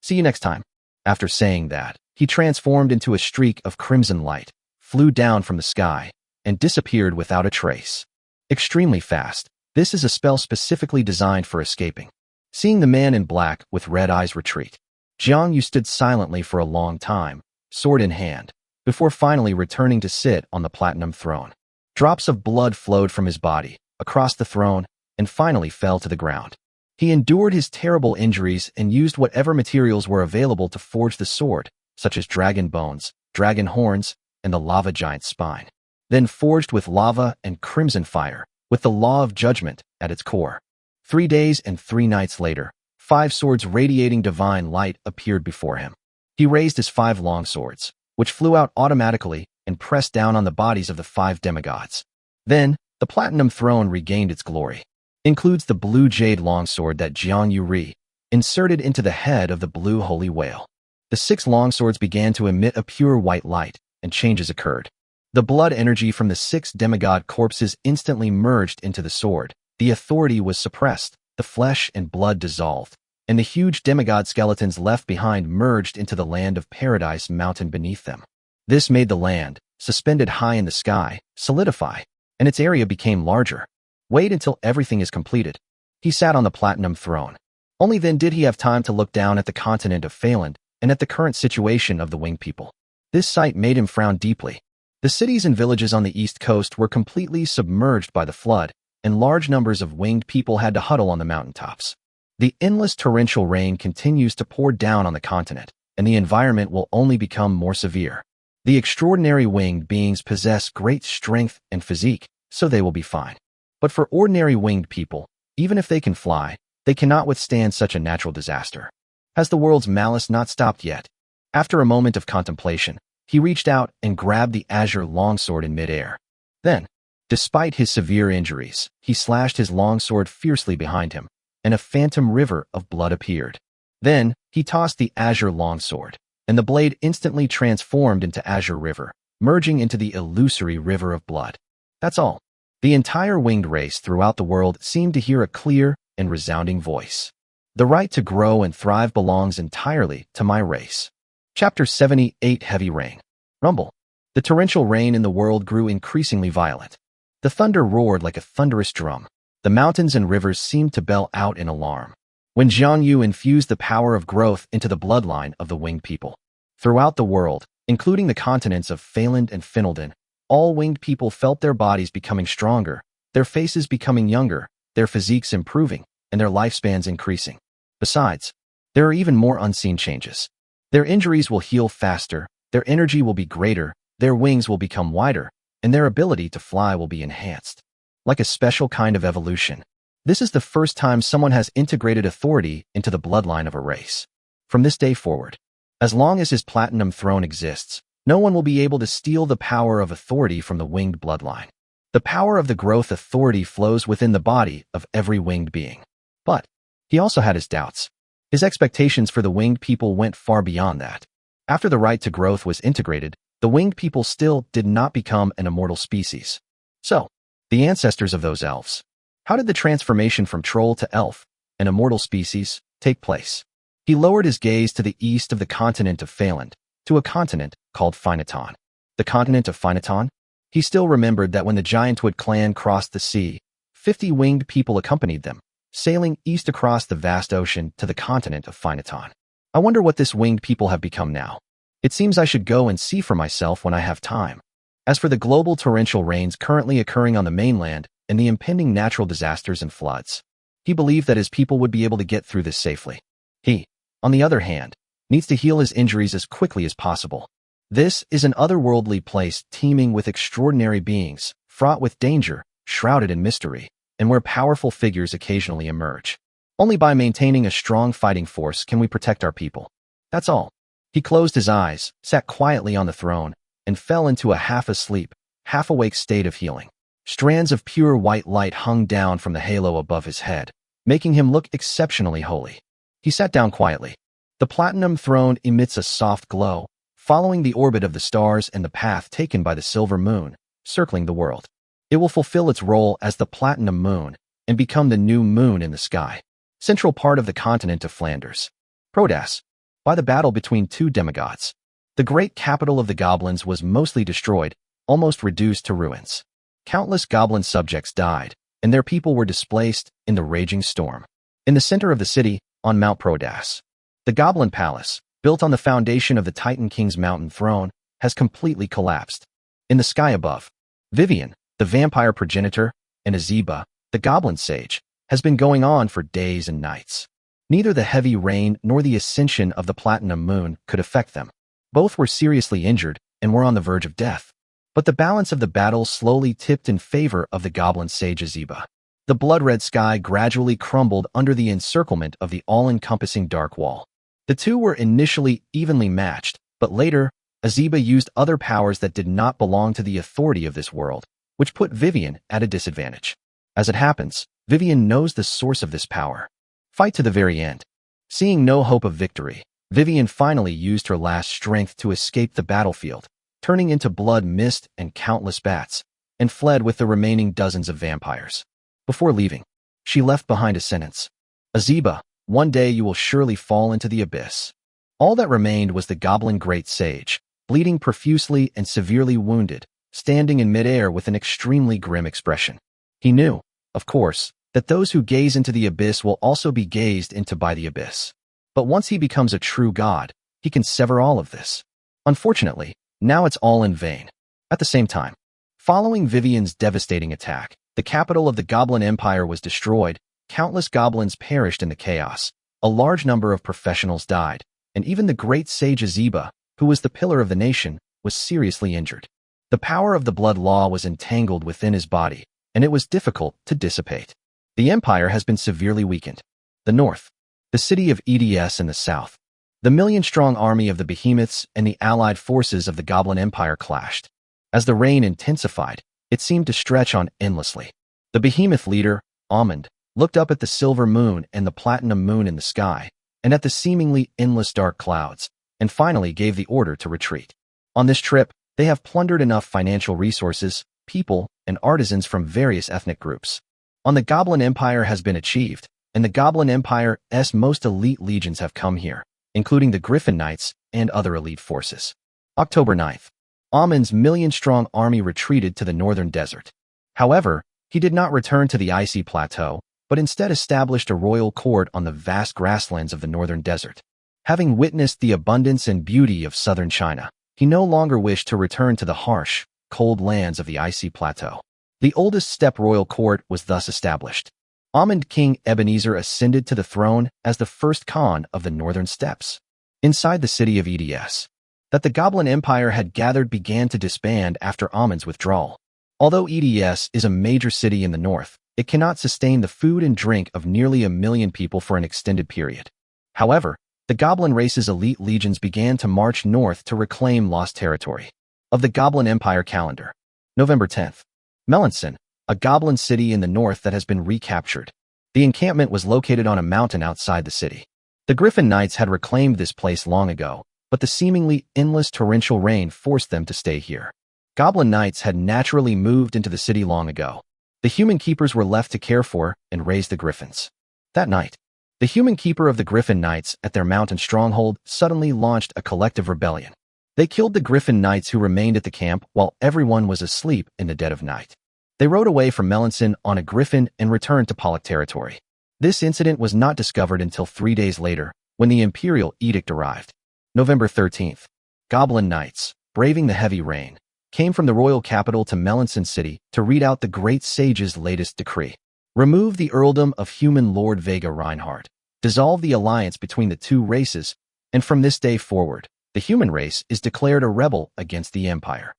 See you next time. After saying that, he transformed into a streak of crimson light, flew down from the sky, and disappeared without a trace. Extremely fast, this is a spell specifically designed for escaping. Seeing the man in black with red eyes retreat, Jiangyu stood silently for a long time, sword in hand, before finally returning to sit on the platinum throne. Drops of blood flowed from his body, across the throne, and finally fell to the ground. He endured his terrible injuries and used whatever materials were available to forge the sword, such as dragon bones, dragon horns, and the lava giant's spine. Then forged with lava and crimson fire, with the law of judgment at its core. 3 days and 3 nights later, 5 swords radiating divine light appeared before him. He raised his 5 long swords, which flew out automatically and pressed down on the bodies of the 5 demigods. Then, the platinum throne regained its glory. Includes the blue jade longsword that Jiangyu inserted into the head of the blue holy whale. The 6 longswords began to emit a pure white light, and changes occurred. The blood energy from the 6 demigod corpses instantly merged into the sword. The authority was suppressed, the flesh and blood dissolved, and the huge demigod skeletons left behind merged into the land of Paradise Mountain beneath them. This made the land, suspended high in the sky, solidify, and its area became larger. Wait until everything is completed. He sat on the platinum throne. Only then did he have time to look down at the continent of Phaland and at the current situation of the winged people. This sight made him frown deeply. The cities and villages on the east coast were completely submerged by the flood, and large numbers of winged people had to huddle on the mountaintops. The endless torrential rain continues to pour down on the continent, and the environment will only become more severe. The extraordinary winged beings possess great strength and physique, so they will be fine. But for ordinary winged people, even if they can fly, they cannot withstand such a natural disaster. Has the world's malice not stopped yet? After a moment of contemplation, he reached out and grabbed the azure longsword in midair. Then, despite his severe injuries, he slashed his longsword fiercely behind him, and a phantom river of blood appeared. Then, he tossed the azure longsword, and the blade instantly transformed into azure river, merging into the illusory river of blood. That's all. The entire winged race throughout the world seemed to hear a clear and resounding voice. The right to grow and thrive belongs entirely to my race. Chapter 78 Heavy Rain. Rumble. The torrential rain in the world grew increasingly violent. The thunder roared like a thunderous drum. The mountains and rivers seemed to bell out in alarm. When Jiangyu infused the power of growth into the bloodline of the winged people, Throughout the world, including the continents of Phaland and Finalden, all winged people felt their bodies becoming stronger, their faces becoming younger, their physiques improving, and their lifespans increasing. Besides, there are even more unseen changes. Their injuries will heal faster, their energy will be greater, their wings will become wider, and their ability to fly will be enhanced. Like a special kind of evolution. This is the first time someone has integrated authority into the bloodline of a race. From this day forward, as long as his platinum throne exists, no one will be able to steal the power of authority from the winged bloodline. The power of the growth authority flows within the body of every winged being. But he also had his doubts. His expectations for the winged people went far beyond that. After the right to growth was integrated, the winged people still did not become an immortal species. So, the ancestors of those elves. How did the transformation from troll to elf, an immortal species, take place? He lowered his gaze to the east of the continent of Phaland, to a continent called Finaton. The continent of Finaton? He still remembered that when the Giantwood clan crossed the sea, 50 winged people accompanied them, sailing east across the vast ocean to the continent of Finaton. I wonder what this winged people have become now. It seems I should go and see for myself when I have time. As for the global torrential rains currently occurring on the mainland and the impending natural disasters and floods, he believed that his people would be able to get through this safely. He, on the other hand, needs to heal his injuries as quickly as possible. This is an otherworldly place teeming with extraordinary beings, fraught with danger, shrouded in mystery, and where powerful figures occasionally emerge. Only by maintaining a strong fighting force can we protect our people. That's all. He closed his eyes, sat quietly on the throne, and fell into a half-asleep, half-awake state of healing. Strands of pure white light hung down from the halo above his head, making him look exceptionally holy. He sat down quietly. The platinum throne emits a soft glow, following the orbit of the stars and the path taken by the silver moon, circling the world. It will fulfill its role as the platinum moon and become the new moon in the sky. Central part of the continent of Flanders. Prodas. By the battle between two demigods. The great capital of the goblins was mostly destroyed, almost reduced to ruins. Countless goblin subjects died, and their people were displaced in the raging storm. In the center of the city, on Mount Prodas, the Goblin Palace, built on the foundation of the Titan King's mountain throne, has completely collapsed. In the sky above, Vivian, the vampire progenitor, and Azeba, the goblin sage, has been going on for days and nights. Neither the heavy rain nor the ascension of the platinum moon could affect them. Both were seriously injured and were on the verge of death. But the balance of the battle slowly tipped in favor of the goblin sage Azeba. The blood-red sky gradually crumbled under the encirclement of the all-encompassing dark wall. The two were initially evenly matched, but later, Azeba used other powers that did not belong to the authority of this world, which put Vivian at a disadvantage. As it happens, Vivian knows the source of this power. Fight to the very end. Seeing no hope of victory, Vivian finally used her last strength to escape the battlefield, turning into blood mist and countless bats, and fled with the remaining dozens of vampires. Before leaving, she left behind a sentence. Azeba, one day you will surely fall into the abyss. All that remained was the goblin great sage, bleeding profusely and severely wounded, standing in midair with an extremely grim expression. He knew, of course, that those who gaze into the abyss will also be gazed into by the abyss. But once he becomes a true god, he can sever all of this. Unfortunately, now it's all in vain. At the same time, following Vivian's devastating attack, the capital of the Goblin Empire was destroyed, countless goblins perished in the chaos, a large number of professionals died, and even the great sage Azeba, who was the pillar of the nation, was seriously injured. The power of the blood law was entangled within his body, and it was difficult to dissipate. The empire has been severely weakened. The north, the city of EDS in the south, the million-strong army of the behemoths and the allied forces of the Goblin Empire clashed. As the rain intensified, it seemed to stretch on endlessly. The behemoth leader, Amund, looked up at the silver moon and the platinum moon in the sky, and at the seemingly endless dark clouds, and finally gave the order to retreat. On this trip, they have plundered enough financial resources, people, and artisans from various ethnic groups. On the Goblin Empire has been achieved, and the Goblin Empire's most elite legions have come here, including the Griffin Knights and other elite forces. October 9th. Amund's million-strong army retreated to the northern desert. However, he did not return to the icy plateau, but instead established a royal court on the vast grasslands of the northern desert. Having witnessed the abundance and beauty of southern China, he no longer wished to return to the harsh, cold lands of the icy plateau. The oldest steppe royal court was thus established. Almond King Ebenezer ascended to the throne as the first Khan of the northern steppes. Inside the city of Eds, that the Goblin Empire had gathered began to disband after Almond's withdrawal. Although Eds is a major city in the north, it cannot sustain the food and drink of nearly 1 million people for an extended period. However, the Goblin race's elite legions began to march north to reclaim lost territory. Of the Goblin Empire calendar, November 10th. Melanson, a goblin city in the north that has been recaptured. The encampment was located on a mountain outside the city. The Griffin Knights had reclaimed this place long ago, but the seemingly endless torrential rain forced them to stay here. Goblin Knights had naturally moved into the city long ago. The human keepers were left to care for and raise the griffins. That night, the human keeper of the Griffin Knights at their mountain stronghold suddenly launched a collective rebellion. They killed the Griffin Knights who remained at the camp while everyone was asleep in the dead of night. They rode away from Melanson on a griffin and returned to Pollock territory. This incident was not discovered until 3 days later, when the imperial edict arrived. November 13th. Goblin Knights, braving the heavy rain, came from the royal capital to Melanson City to read out the great sage's latest decree. Remove the earldom of human Lord Vega Reinhardt, dissolve the alliance between the two races, and from this day forward, the human race is declared a rebel against the Empire.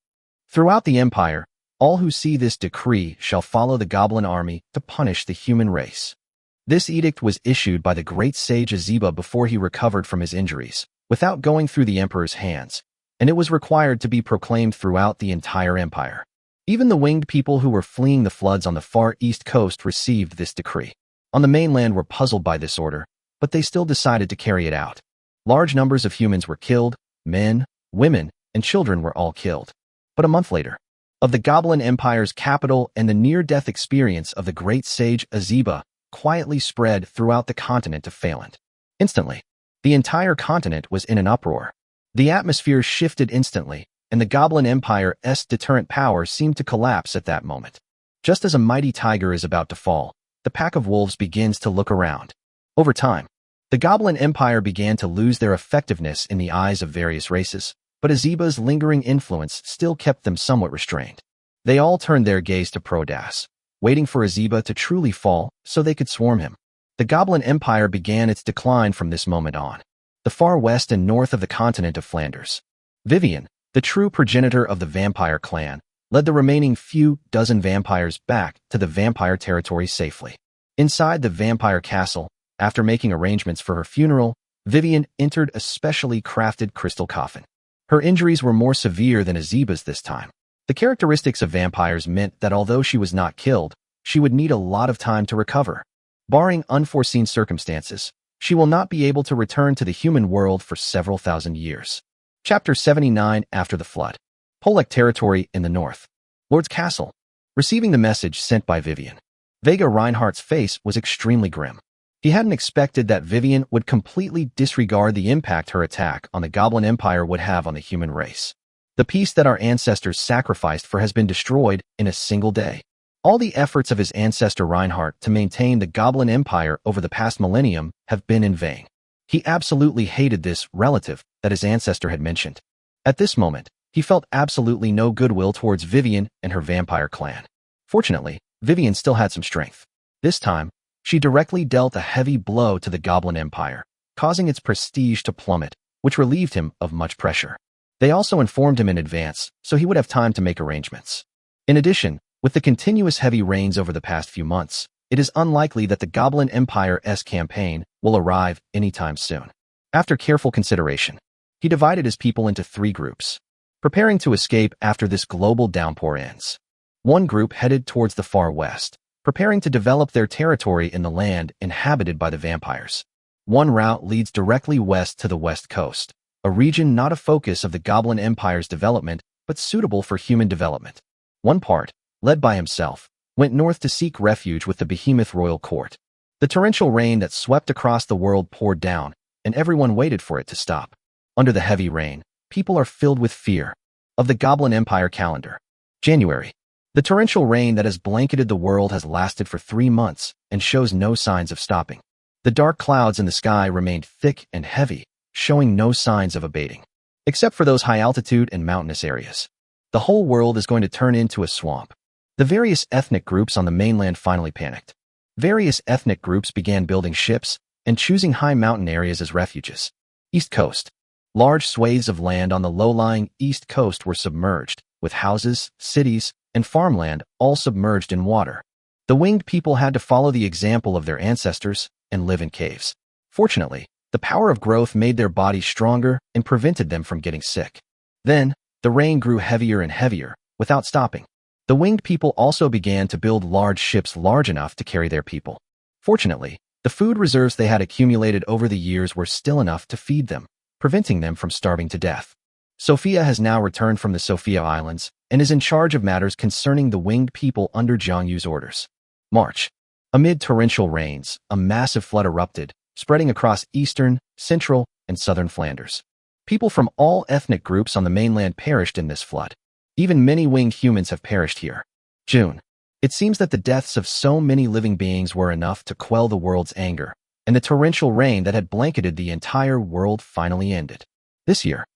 Throughout the Empire, all who see this decree shall follow the Goblin army to punish the human race. This edict was issued by the great sage Azeba before he recovered from his injuries, without going through the Emperor's hands, and it was required to be proclaimed throughout the entire Empire. Even the winged people who were fleeing the floods on the far east coast received this decree. On the mainland were puzzled by this order, but they still decided to carry it out. Large numbers of humans were killed, men, women, and children were all killed. But a month later, of the Goblin Empire's capital and the near-death experience of the great sage Azeba quietly spread throughout the continent of Phaland. Instantly, the entire continent was in an uproar. The atmosphere shifted instantly, and the Goblin Empire's deterrent power seemed to collapse at that moment. Just as a mighty tiger is about to fall, the pack of wolves begins to look around. Over time, the Goblin Empire began to lose their effectiveness in the eyes of various races, but Azeba's lingering influence still kept them somewhat restrained. They all turned their gaze to Prodas, waiting for Azeba to truly fall so they could swarm him. The Goblin Empire began its decline from this moment on. The far west and north of the continent of Flanders, Vivian, the true progenitor of the vampire clan, led the remaining few dozen vampires back to the vampire territory safely. Inside the vampire castle, after making arrangements for her funeral, Vivian entered a specially crafted crystal coffin. Her injuries were more severe than Azeba's this time. The characteristics of vampires meant that although she was not killed, she would need a lot of time to recover. Barring unforeseen circumstances, she will not be able to return to the human world for several thousand years. Chapter 79 After the Flood. Polek territory in the north. Lord's Castle. Receiving the message sent by Vivian, Vega Reinhardt's face was extremely grim. He hadn't expected that Vivian would completely disregard the impact her attack on the Goblin Empire would have on the human race. The peace that our ancestors sacrificed for has been destroyed in a single day. All the efforts of his ancestor Reinhardt to maintain the Goblin Empire over the past millennium have been in vain. He absolutely hated this relative that his ancestor had mentioned. At this moment, he felt absolutely no goodwill towards Vivian and her vampire clan. Fortunately, Vivian still had some strength. This time, she directly dealt a heavy blow to the Goblin Empire, causing its prestige to plummet, which relieved him of much pressure. They also informed him in advance, so he would have time to make arrangements. In addition, with the continuous heavy rains over the past few months, it is unlikely that the Goblin Empire's campaign will arrive anytime soon. After careful consideration, he divided his people into 3 groups, preparing to escape after this global downpour ends. One group headed towards the far west, preparing to develop their territory in the land inhabited by the vampires. One route leads directly west to the west coast, a region not a focus of the Goblin Empire's development, but suitable for human development. One part, led by himself, went north to seek refuge with the behemoth royal court. The torrential rain that swept across the world poured down, and everyone waited for it to stop. Under the heavy rain, people are filled with fear. Of the Goblin Empire calendar. January. The torrential rain that has blanketed the world has lasted for 3 months and shows no signs of stopping. The dark clouds in the sky remained thick and heavy, showing no signs of abating. Except for those high-altitude and mountainous areas. The whole world is going to turn into a swamp. The various ethnic groups on the mainland finally panicked. Various ethnic groups began building ships and choosing high mountain areas as refuges. East Coast. Large swathes of land on the low-lying East Coast were submerged, with houses, cities, and farmland all submerged in water. The winged people had to follow the example of their ancestors and live in caves. Fortunately, the power of growth made their bodies stronger and prevented them from getting sick. Then, the rain grew heavier and heavier, without stopping. The winged people also began to build large ships large enough to carry their people. Fortunately, the food reserves they had accumulated over the years were still enough to feed them, preventing them from starving to death. Sophia has now returned from the Sophia Islands and is in charge of matters concerning the winged people under Jiang Yu's orders. March. Amid torrential rains, a massive flood erupted, spreading across eastern, central, and southern Flanders. People from all ethnic groups on the mainland perished in this flood. Even many winged humans have perished here. June. It seems that the deaths of so many living beings were enough to quell the world's anger, and the torrential rain that had blanketed the entire world finally ended. This year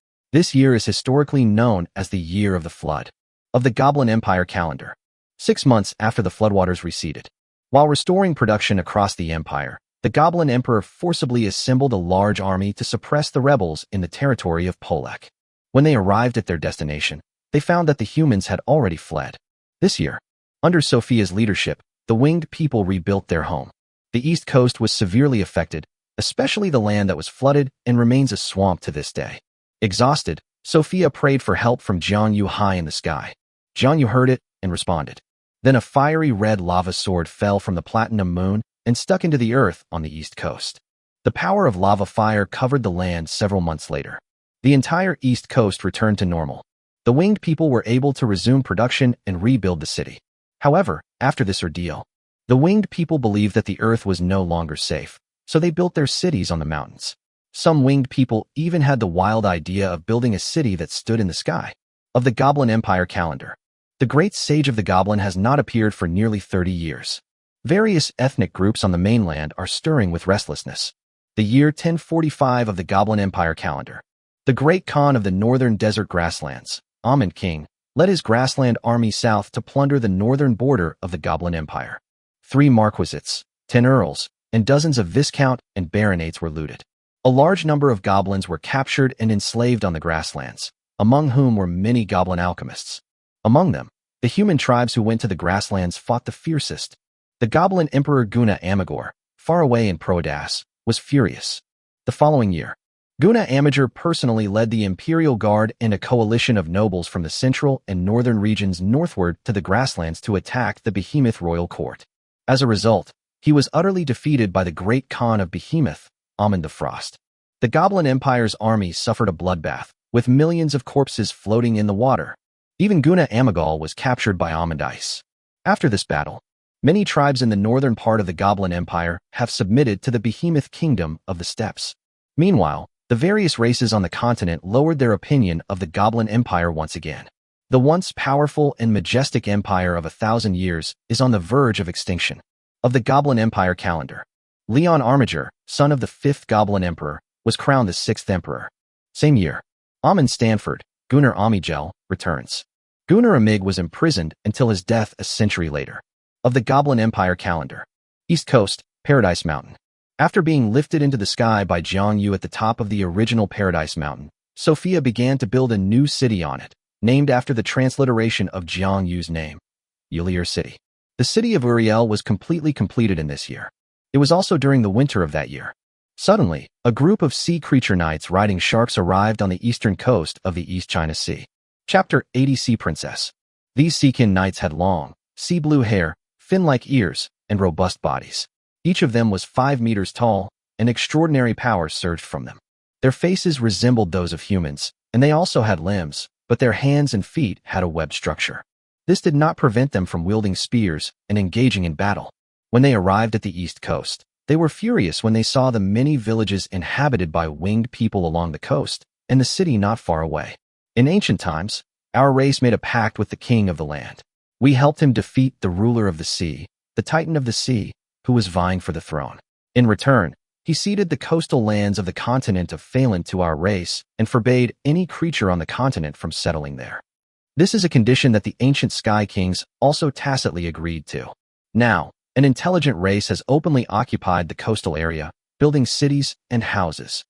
is historically known as the Year of the Flood, of the Goblin Empire calendar. 6 months after the floodwaters receded. While restoring production across the empire, the Goblin Emperor forcibly assembled a large army to suppress the rebels in the territory of Polak. When they arrived at their destination, they found that the humans had already fled. This year, under Sophia's leadership, the winged people rebuilt their home. The East Coast was severely affected, especially the land that was flooded and remains a swamp to this day. Exhausted, Sophia prayed for help from Jiang Yu high in the sky. Jiang Yu heard it and responded. Then a fiery red lava sword fell from the platinum moon and stuck into the earth on the East Coast. The power of lava fire covered the land several months later. The entire East Coast returned to normal. The winged people were able to resume production and rebuild the city. However, after this ordeal, the winged people believed that the earth was no longer safe, so they built their cities on the mountains. Some winged people even had the wild idea of building a city that stood in the sky. Of the Goblin Empire calendar. The great sage of the Goblin has not appeared for nearly 30 years. Various ethnic groups on the mainland are stirring with restlessness. The year 1045 of the Goblin Empire calendar. The great Khan of the northern desert grasslands, Almond King, led his grassland army south to plunder the northern border of the Goblin Empire. 3 marquisates, 10 earls, and dozens of viscount and baronates were looted. A large number of goblins were captured and enslaved on the grasslands, among whom were many goblin alchemists. Among them, the human tribes who went to the grasslands fought the fiercest. The goblin emperor Guna Amagor, far away in Prodas, was furious. The following year, Guna Amagor personally led the Imperial Guard and a coalition of nobles from the central and northern regions northward to the grasslands to attack the Behemoth royal court. As a result, he was utterly defeated by the great Khan of Behemoth, Amon the Frost. The Goblin Empire's army suffered a bloodbath, with millions of corpses floating in the water. Even Guna Amagal was captured by Amadis. After this battle, many tribes in the northern part of the Goblin Empire have submitted to the Behemoth Kingdom of the Steppes. Meanwhile, the various races on the continent lowered their opinion of the Goblin Empire once again. The once powerful and majestic empire of 1,000 years is on the verge of extinction. Of the Goblin Empire calendar. Leon Armiger, son of the 5th Goblin Emperor, was crowned the 6th Emperor. Same year, Amon Stanford, Gunnar Amigel, returns. Gunnar Amig was imprisoned until his death a century later. Of the Goblin Empire calendar. East Coast, Paradise Mountain. After being lifted into the sky by Jiang Yu at the top of the original Paradise Mountain, Sophia began to build a new city on it, named after the transliteration of Jiang Yu's name, Ulier City. The city of Uriel was completely completed in this year. It was also during the winter of that year. Suddenly, a group of sea creature knights riding sharks arrived on the eastern coast of the East China Sea. Chapter 80 Sea Princess. These Seakin knights had long, sea blue hair, fin-like ears, and robust bodies. Each of them was 5 meters tall, and extraordinary power surged from them. Their faces resembled those of humans, and they also had limbs, but their hands and feet had a webbed structure. This did not prevent them from wielding spears and engaging in battle. When they arrived at the East Coast, they were furious when they saw the many villages inhabited by winged people along the coast, and the city not far away. In ancient times, our race made a pact with the king of the land. We helped him defeat the ruler of the sea, the titan of the sea, who was vying for the throne. In return, He ceded the coastal lands of the continent of Phalan to our race and forbade any creature on the continent from settling there. This is a condition that the ancient Sky Kings also tacitly agreed to. Now, an intelligent race has openly occupied the coastal area, building cities and houses.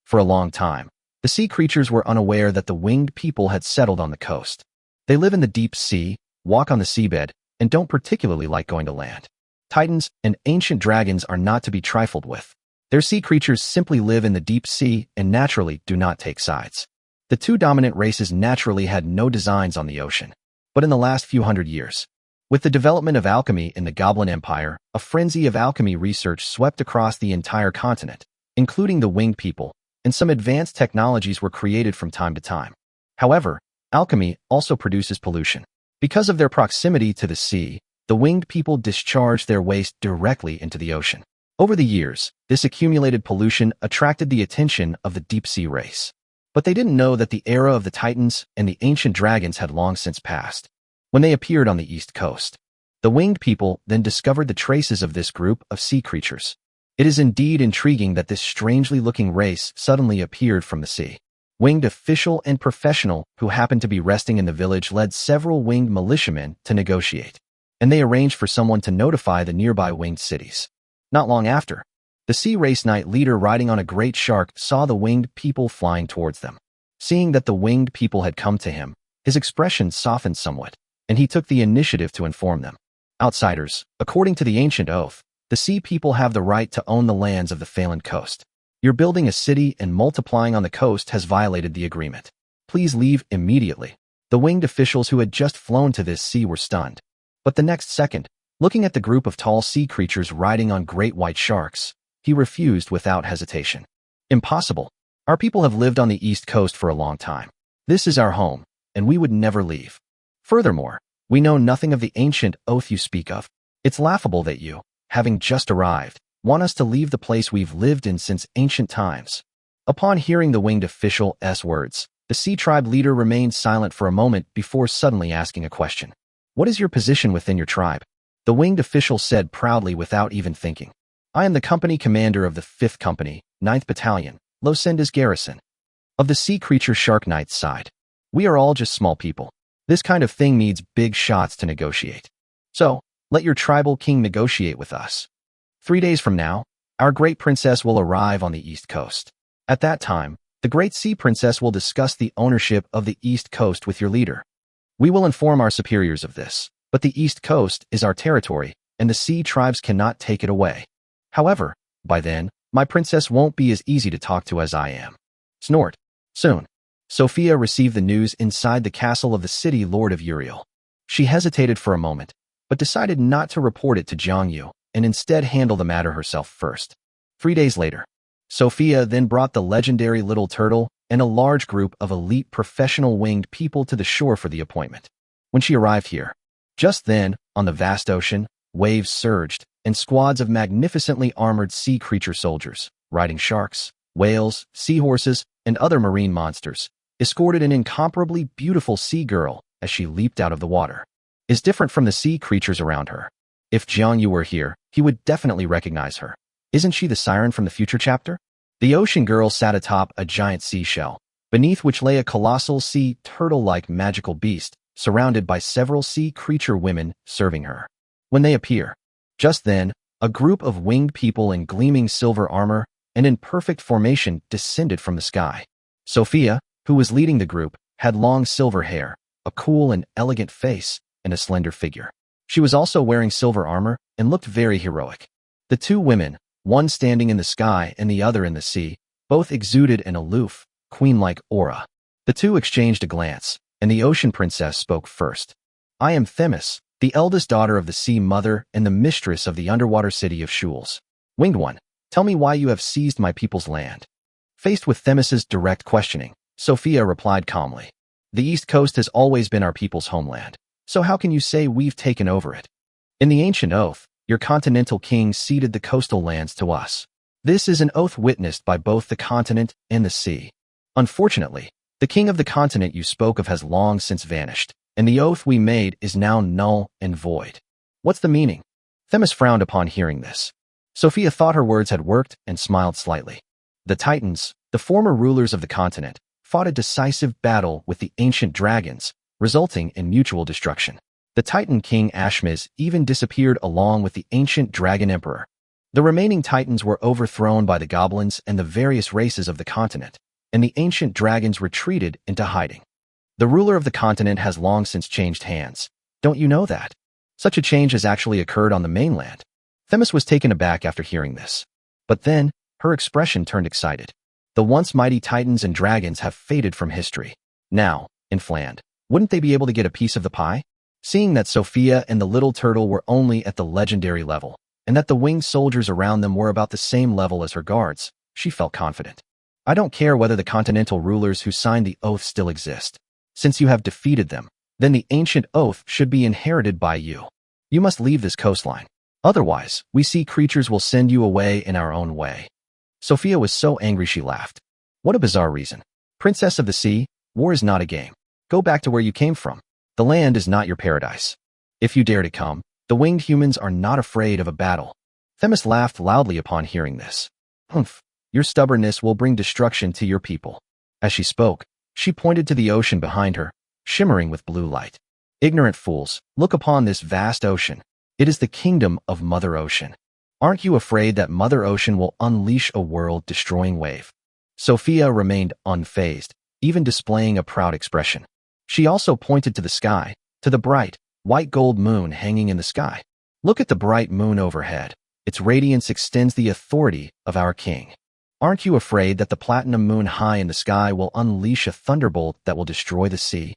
For a long time, the sea creatures were unaware that the winged people had settled on the coast. They live in the deep sea, walk on the seabed, and don't particularly like going to land. Titans and ancient dragons are not to be trifled with. Their sea creatures simply live in the deep sea and naturally do not take sides. The two dominant races naturally had no designs on the ocean. But in the last few hundred years, with the development of alchemy in the Goblin Empire, a frenzy of alchemy research swept across the entire continent, including the winged people, and some advanced technologies were created from time to time. However, alchemy also produces pollution. Because of their proximity to the sea, the winged people discharge their waste directly into the ocean. Over the years, this accumulated pollution attracted the attention of the deep-sea race. But they didn't know that the era of the Titans and the ancient dragons had long since passed. When they appeared on the east coast, the winged people then discovered the traces of this group of sea creatures. It is indeed intriguing that this strangely looking race suddenly appeared from the sea. Winged official and professional who happened to be resting in the village led several winged militiamen to negotiate, and they arranged for someone to notify the nearby winged cities. Not long after, the sea race knight leader riding on a great shark saw the winged people flying towards them. Seeing that the winged people had come to him, his expression softened somewhat, and he took the initiative to inform them. Outsiders, according to the ancient oath, the sea people have the right to own the lands of the Phalan coast. Your building a city and multiplying on the coast has violated the agreement. Please leave immediately. The winged officials who had just flown to this sea were stunned. But the next second, looking at the group of tall sea creatures riding on great white sharks, he refused without hesitation. Impossible. Our people have lived on the East Coast for a long time. This is our home, and we would never leave. Furthermore, we know nothing of the ancient oath you speak of. It's laughable that you, having just arrived, want us to leave the place we've lived in since ancient times. Upon hearing the winged official's words, the sea tribe leader remained silent for a moment before suddenly asking a question. What is your position within your tribe? The winged official said proudly without even thinking. I am the company commander of the 5th Company, 9th Battalion, Los Andes Garrison. Of the sea creature Shark Knight's side. We are all just small people. This kind of thing needs big shots to negotiate. So, let your tribal king negotiate with us. 3 days from now, our great princess will arrive on the East Coast. At that time, the great sea princess will discuss the ownership of the East Coast with your leader. We will inform our superiors of this, but the East Coast is our territory, and the sea tribes cannot take it away. However, by then, my princess won't be as easy to talk to as I am. Snort. Soon. Sophia received the news inside the castle of the city lord of Uriel. She hesitated for a moment, but decided not to report it to Jiangyu, and instead handle the matter herself first. 3 days later, Sophia then brought the legendary little turtle and a large group of elite professional winged people to the shore for the appointment. When she arrived here, just then, on the vast ocean, waves surged, and squads of magnificently armored sea creature soldiers, riding sharks, whales, seahorses, and other marine monsters, escorted an incomparably beautiful sea girl as she leaped out of the water. Is different from the sea creatures around her. If Jiangyu were here, he would definitely recognize her. Isn't she the siren from the future chapter? The ocean girl sat atop a giant seashell, beneath which lay a colossal sea turtle-like magical beast, surrounded by several sea creature women serving her. When they appear, just then, a group of winged people in gleaming silver armor and in perfect formation descended from the sky. Sophia, who was leading the group, had long silver hair, a cool and elegant face, and a slender figure. She was also wearing silver armor and looked very heroic. The two women, one standing in the sky and the other in the sea, both exuded an aloof, queen-like aura. The two exchanged a glance, and the ocean princess spoke first. I am Themis, the eldest daughter of the sea mother and the mistress of the underwater city of Shules. Winged one, tell me why you have seized my people's land. Faced with Themis's direct questioning, Sophia replied calmly. The East Coast has always been our people's homeland. So how can you say we've taken over it? In the ancient oath, your continental king ceded the coastal lands to us. This is an oath witnessed by both the continent and the sea. Unfortunately, the king of the continent you spoke of has long since vanished, and the oath we made is now null and void. What's the meaning? Themis frowned upon hearing this. Sophia thought her words had worked and smiled slightly. The Titans, the former rulers of the continent, fought a decisive battle with the ancient dragons, resulting in mutual destruction. The Titan King Ashmiz even disappeared along with the ancient dragon emperor. The remaining Titans were overthrown by the goblins and the various races of the continent, and the ancient dragons retreated into hiding. The ruler of the continent has long since changed hands. Don't you know that? Such a change has actually occurred on the mainland. Themis was taken aback after hearing this. But then, her expression turned excited. The once mighty Titans and dragons have faded from history. Now, in Fland, wouldn't they be able to get a piece of the pie? Seeing that Sophia and the little turtle were only at the legendary level, and that the winged soldiers around them were about the same level as her guards, she felt confident. I don't care whether the continental rulers who signed the oath still exist. Since you have defeated them, then the ancient oath should be inherited by you. You must leave this coastline. Otherwise, we sea creatures will send you away in our own way. Sophia was so angry she laughed. What a bizarre reason. Princess of the Sea, war is not a game. Go back to where you came from. The land is not your paradise. If you dare to come, the winged humans are not afraid of a battle. Themis laughed loudly upon hearing this. Humph, your stubbornness will bring destruction to your people. As she spoke, she pointed to the ocean behind her, shimmering with blue light. Ignorant fools, look upon this vast ocean. It is the kingdom of Mother Ocean. Aren't you afraid that Mother Ocean will unleash a world-destroying wave? Sophia remained unfazed, even displaying a proud expression. She also pointed to the sky, to the bright, white gold moon hanging in the sky. Look at the bright moon overhead. Its radiance extends the authority of our king. Aren't you afraid that the platinum moon high in the sky will unleash a thunderbolt that will destroy the sea?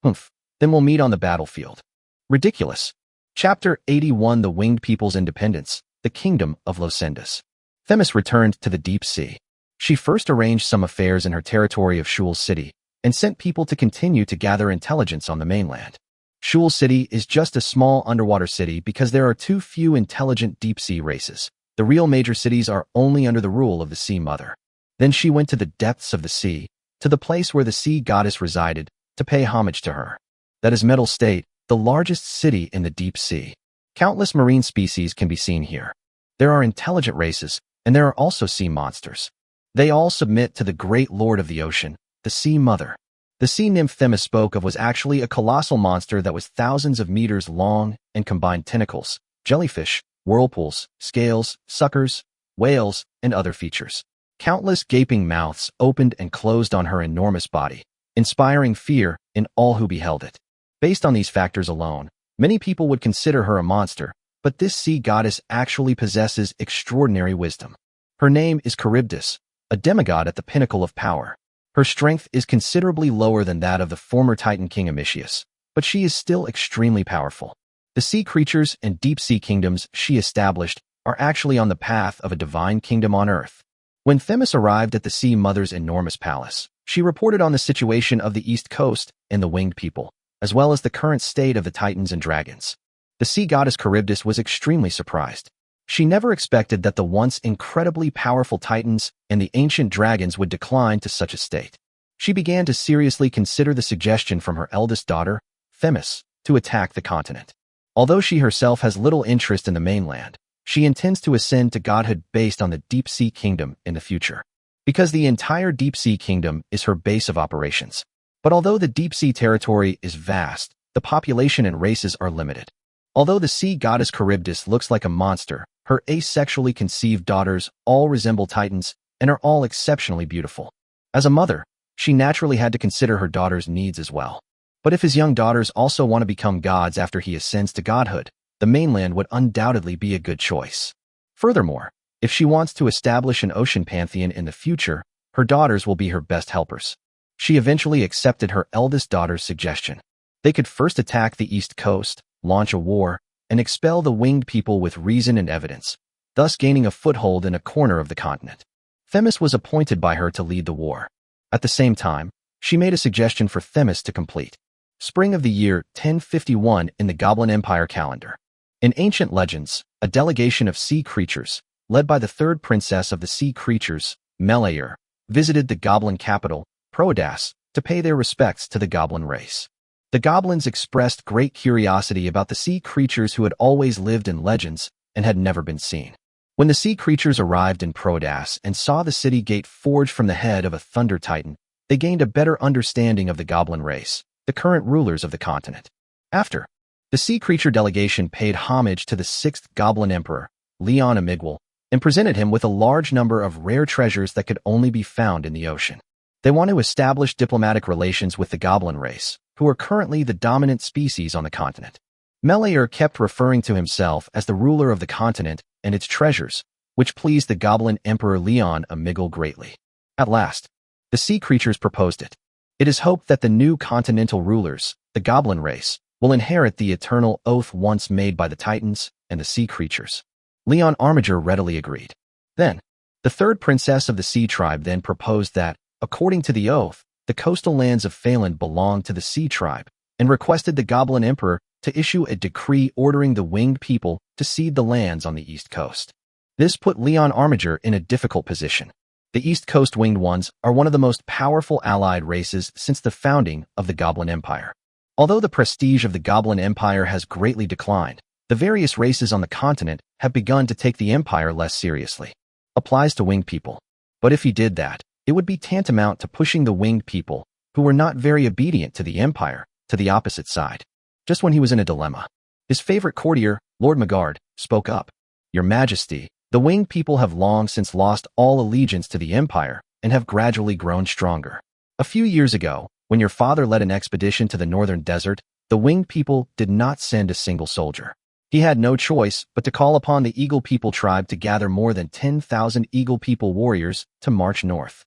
Humph, then we'll meet on the battlefield. Ridiculous. Chapter 81 The Winged People's Independence, the Kingdom of Losendas. Themis returned to the deep sea. She first arranged some affairs in her territory of Shul City and sent people to continue to gather intelligence on the mainland. Shul City is just a small underwater city because there are too few intelligent deep-sea races. The real major cities are only under the rule of the Sea Mother. Then she went to the depths of the sea, to the place where the sea goddess resided, to pay homage to her. That is Metal State, the largest city in the deep sea. Countless marine species can be seen here. There are intelligent races, and there are also sea monsters. They all submit to the great lord of the ocean, the Sea Mother. The sea nymph Themis spoke of was actually a colossal monster that was thousands of meters long and combined tentacles, jellyfish, whirlpools, scales, suckers, whales, and other features. Countless gaping mouths opened and closed on her enormous body, inspiring fear in all who beheld it. Based on these factors alone, many people would consider her a monster, but this sea goddess actually possesses extraordinary wisdom. Her name is Charybdis, a demigod at the pinnacle of power. Her strength is considerably lower than that of the former Titan King Amicius, but she is still extremely powerful. The sea creatures and deep-sea kingdoms she established are actually on the path of a divine kingdom on Earth. When Themis arrived at the Sea Mother's enormous palace, she reported on the situation of the East Coast and the winged people, as well as the current state of the Titans and dragons. The sea goddess Charybdis was extremely surprised. She never expected that the once incredibly powerful Titans and the ancient dragons would decline to such a state. She began to seriously consider the suggestion from her eldest daughter, Themis, to attack the continent. Although she herself has little interest in the mainland, she intends to ascend to godhood based on the deep-sea kingdom in the future, because the entire deep-sea kingdom is her base of operations. But although the deep-sea territory is vast, the population and races are limited. Although the sea goddess Charybdis looks like a monster, her asexually conceived daughters all resemble Titans and are all exceptionally beautiful. As a mother, she naturally had to consider her daughters' needs as well. But if his young daughters also want to become gods after he ascends to godhood, the mainland would undoubtedly be a good choice. Furthermore, if she wants to establish an ocean pantheon in the future, her daughters will be her best helpers. She eventually accepted her eldest daughter's suggestion. They could first attack the East Coast, launch a war, and expel the winged people with reason and evidence, thus gaining a foothold in a corner of the continent. Themis was appointed by her to lead the war. At the same time, she made a suggestion for Themis to complete. Spring of the year 1051 in the Goblin Empire calendar. In ancient legends, a delegation of sea creatures, led by the third princess of the sea creatures, Meleir, visited the goblin capital, Prodas, to pay their respects to the goblin race. The goblins expressed great curiosity about the sea creatures who had always lived in legends and had never been seen. When the sea creatures arrived in Prodas and saw the city gate forged from the head of a thunder titan, they gained a better understanding of the goblin race, the current rulers of the continent. After, the sea creature delegation paid homage to the sixth goblin emperor, Leon Amigwal, and presented him with a large number of rare treasures that could only be found in the ocean. They want to establish diplomatic relations with the goblin race, who are currently the dominant species on the continent. Melior kept referring to himself as the ruler of the continent and its treasures, which pleased the goblin emperor Leon Amigwal greatly. At last, the sea creatures proposed it. It is hoped that the new continental rulers, the goblin race, will inherit the eternal oath once made by the titans and the sea creatures. Leon Armiger readily agreed. Then, the third princess of the sea tribe then proposed that, according to the oath, the coastal lands of Phelan belonged to the sea tribe, and requested the goblin emperor to issue a decree ordering the winged people to cede the lands on the east coast. This put Leon Armiger in a difficult position. The East Coast Winged Ones are one of the most powerful allied races since the founding of the Goblin Empire. Although the prestige of the Goblin Empire has greatly declined, the various races on the continent have begun to take the empire less seriously. Applies to winged people. But if he did that, it would be tantamount to pushing the winged people, who were not very obedient to the empire, to the opposite side. Just when he was in a dilemma, his favorite courtier, Lord Magard, spoke up. Your Majesty, the winged people have long since lost all allegiance to the empire and have gradually grown stronger. A few years ago, when your father led an expedition to the northern desert, the winged people did not send a single soldier. He had no choice but to call upon the Eagle People tribe to gather more than 10,000 Eagle People warriors to march north.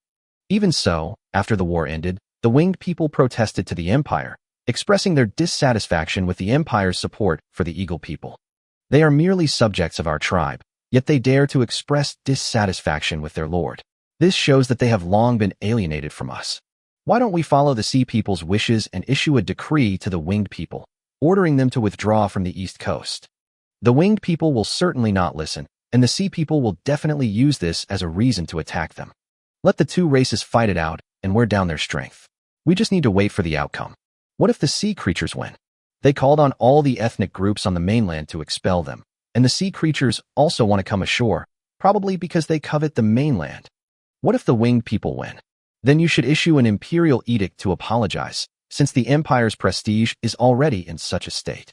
Even so, after the war ended, the winged people protested to the empire, expressing their dissatisfaction with the empire's support for the Eagle People. They are merely subjects of our tribe, yet they dare to express dissatisfaction with their lord. This shows that they have long been alienated from us. Why don't we follow the Sea People's wishes and issue a decree to the Winged People, ordering them to withdraw from the East Coast? The Winged People will certainly not listen, and the Sea People will definitely use this as a reason to attack them. Let the two races fight it out and wear down their strength. We just need to wait for the outcome. What if the sea creatures win? They called on all the ethnic groups on the mainland to expel them, and the sea creatures also want to come ashore, probably because they covet the mainland. What if the winged people win? Then you should issue an imperial edict to apologize, since the empire's prestige is already in such a state.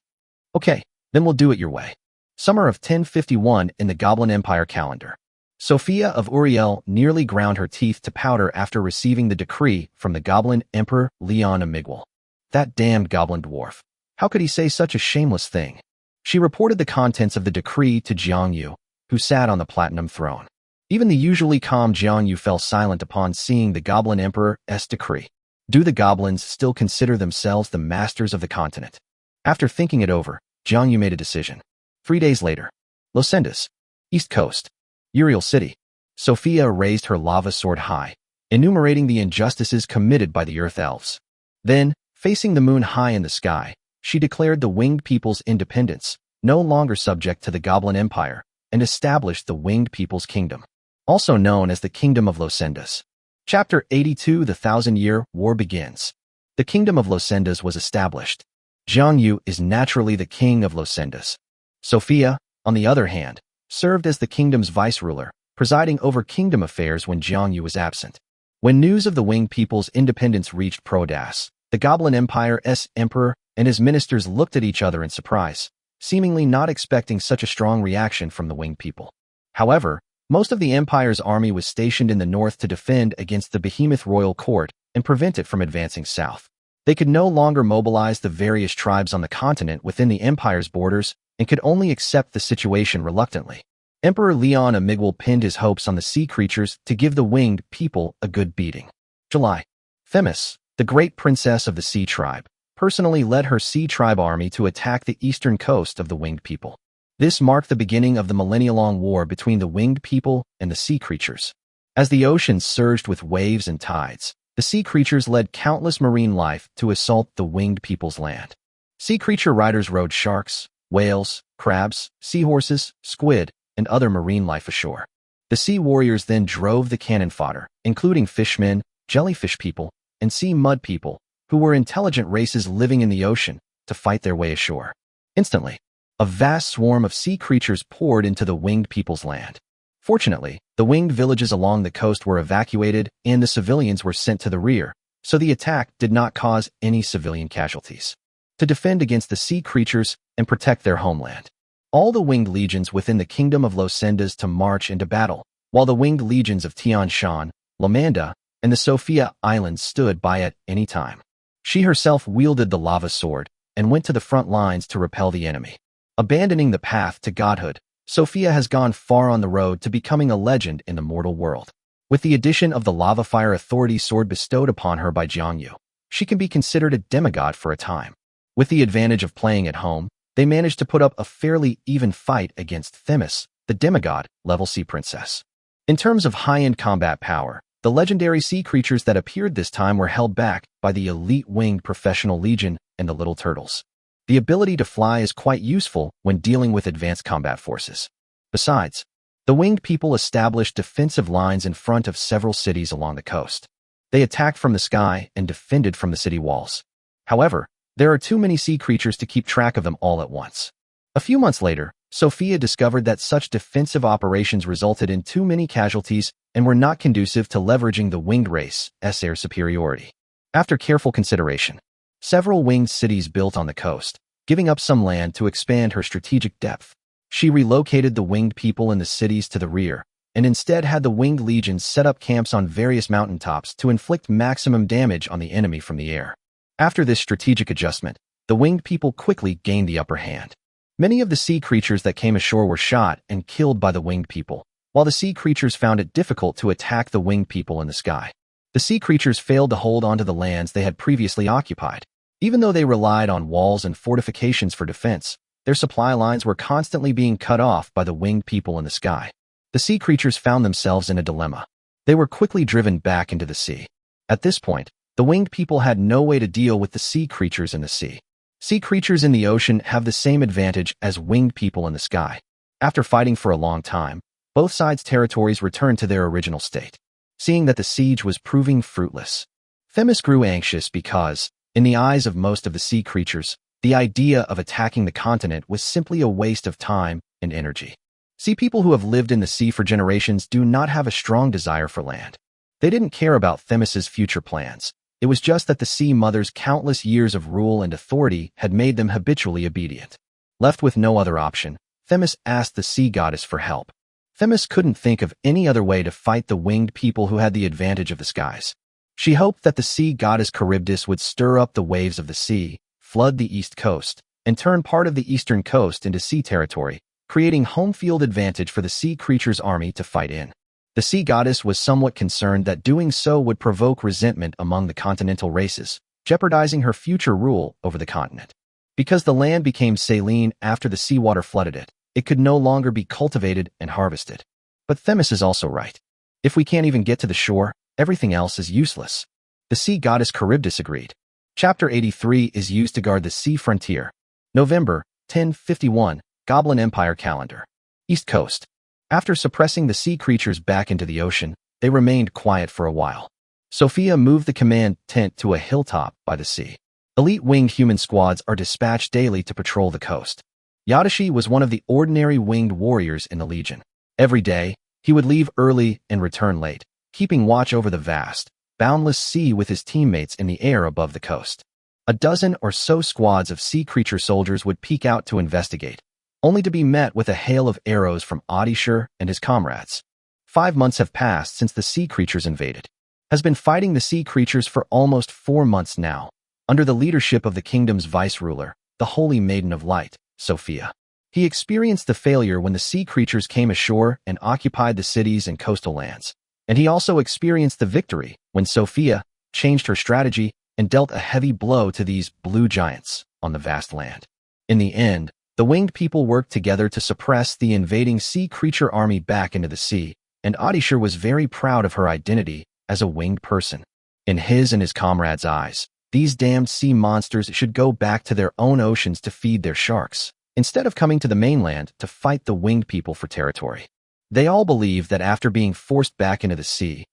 Okay, then we'll do it your way. Summer of 1051 in the Goblin Empire calendar. Sophia of Uriel nearly ground her teeth to powder after receiving the decree from the Goblin Emperor Leon Amigwal. That damned goblin dwarf. How could he say such a shameless thing? She reported the contents of the decree to Jiang Yu, who sat on the platinum throne. Even the usually calm Jiang Yu fell silent upon seeing the Goblin Emperor's decree. Do the goblins still consider themselves the masters of the continent? After thinking it over, Jiang Yu made a decision. 3 days later. Losendas, East Coast, Uriel City. Sophia raised her lava sword high, enumerating the injustices committed by the Earth Elves. Then, facing the moon high in the sky, she declared the winged people's independence, no longer subject to the Goblin Empire, and established the winged people's kingdom, also known as the Kingdom of Losendas. Chapter 82. The Thousand-Year War begins. The Kingdom of Losendas was established. Jiang Yu is naturally the king of Losendas. Sophia, on the other hand, served as the kingdom's vice-ruler, presiding over kingdom affairs when Jiang Yu was absent. When news of the winged people's independence reached Prodas, the Goblin Empire's emperor and his ministers looked at each other in surprise, seemingly not expecting such a strong reaction from the winged people. However, most of the empire's army was stationed in the north to defend against the behemoth royal court and prevent it from advancing south. They could no longer mobilize the various tribes on the continent within the empire's borders and could only accept the situation reluctantly. Emperor Leon Amigwal pinned his hopes on the sea creatures to give the winged people a good beating. July. Themis, the great princess of the sea tribe, personally led her sea tribe army to attack the eastern coast of the winged people. This marked the beginning of the millennia-long war between the winged people and the sea creatures. As the oceans surged with waves and tides, the sea creatures led countless marine life to assault the winged people's land. Sea creature riders rode sharks, whales, crabs, seahorses, squid, and other marine life ashore. The sea warriors then drove the cannon fodder, including fishmen, jellyfish people, and sea mud people, who were intelligent races living in the ocean, to fight their way ashore. Instantly, A vast swarm of sea creatures poured into the winged people's land. Fortunately, the winged villages along the coast were evacuated and the civilians were sent to the rear, so the attack did not cause any civilian casualties. To defend against the sea creatures and protect their homeland, all the winged legions within the kingdom of Losendas to march into battle, while the winged legions of Tian Shan, Lamanda, and the Sophia Islands stood by at any time. She herself wielded the lava sword and went to the front lines to repel the enemy. Abandoning the path to godhood, Sophia has gone far on the road to becoming a legend in the mortal world. With the addition of the Lava Fire Authority sword bestowed upon her by Jiangyu, she can be considered a demigod for a time. With the advantage of playing at home, they managed to put up a fairly even fight against Themis, the demigod, level C princess. In terms of high-end combat power, the legendary sea creatures that appeared this time were held back by the elite winged professional legion and the little turtles. The ability to fly is quite useful when dealing with advanced combat forces. Besides, the winged people established defensive lines in front of several cities along the coast. They attacked from the sky and defended from the city walls. However, there are too many sea creatures to keep track of them all at once. A few months later, Sophia discovered that such defensive operations resulted in too many casualties and were not conducive to leveraging the winged race's air superiority. After careful consideration, several winged cities built on the coast, giving up some land to expand her strategic depth. She relocated the winged people in the cities to the rear, and instead had the winged legions set up camps on various mountaintops to inflict maximum damage on the enemy from the air. After this strategic adjustment, the winged people quickly gained the upper hand. Many of the sea creatures that came ashore were shot and killed by the winged people, while the sea creatures found it difficult to attack the winged people in the sky. The sea creatures failed to hold onto the lands they had previously occupied. Even though they relied on walls and fortifications for defense, their supply lines were constantly being cut off by the winged people in the sky. The sea creatures found themselves in a dilemma. They were quickly driven back into the sea. At this point, the winged people had no way to deal with the sea creatures in the sea. Sea creatures in the ocean have the same advantage as winged people in the sky. After fighting for a long time, both sides' territories returned to their original state. Seeing that the siege was proving fruitless, Themis grew anxious because, in the eyes of most of the sea creatures, the idea of attacking the continent was simply a waste of time and energy. Sea people who have lived in the sea for generations do not have a strong desire for land. They didn't care about Themis's future plans. It was just that the sea mother's countless years of rule and authority had made them habitually obedient. Left with no other option, Themis asked the sea goddess for help. Themis couldn't think of any other way to fight the winged people who had the advantage of the skies. She hoped that the sea goddess Charybdis would stir up the waves of the sea, flood the east coast, and turn part of the eastern coast into sea territory, creating home field advantage for the sea creatures' army to fight in. The sea goddess was somewhat concerned that doing so would provoke resentment among the continental races, jeopardizing her future rule over the continent. Because the land became saline after the seawater flooded it, it could no longer be cultivated and harvested. But Themis is also right. If we can't even get to the shore, everything else is useless. The sea goddess Charybdis agreed. Chapter 83 is used to guard the sea frontier. November, 1051, Goblin Empire calendar. East Coast. After suppressing the sea creatures back into the ocean, they remained quiet for a while. Sophia moved the command tent to a hilltop by the sea. Elite winged human squads are dispatched daily to patrol the coast. Yadashi was one of the ordinary winged warriors in the Legion. Every day, he would leave early and return late, keeping watch over the vast, boundless sea with his teammates in the air above the coast. A dozen or so squads of sea creature soldiers would peek out to investigate, only to be met with a hail of arrows from Adishur and his comrades. 5 months have passed since the sea creatures invaded. Has been fighting the sea creatures for almost 4 months now, under the leadership of the kingdom's vice-ruler, the Holy Maiden of Light, Sophia. He experienced the failure when the sea creatures came ashore and occupied the cities and coastal lands. And he also experienced the victory when Sophia changed her strategy and dealt a heavy blow to these blue giants on the vast land. In the end, the winged people worked together to suppress the invading sea creature army back into the sea, and Adishur was very proud of her identity as a winged person. In his and his comrades' eyes, these damned sea monsters should go back to their own oceans to feed their sharks, instead of coming to the mainland to fight the winged people for territory. They all believed that after being forced back into the sea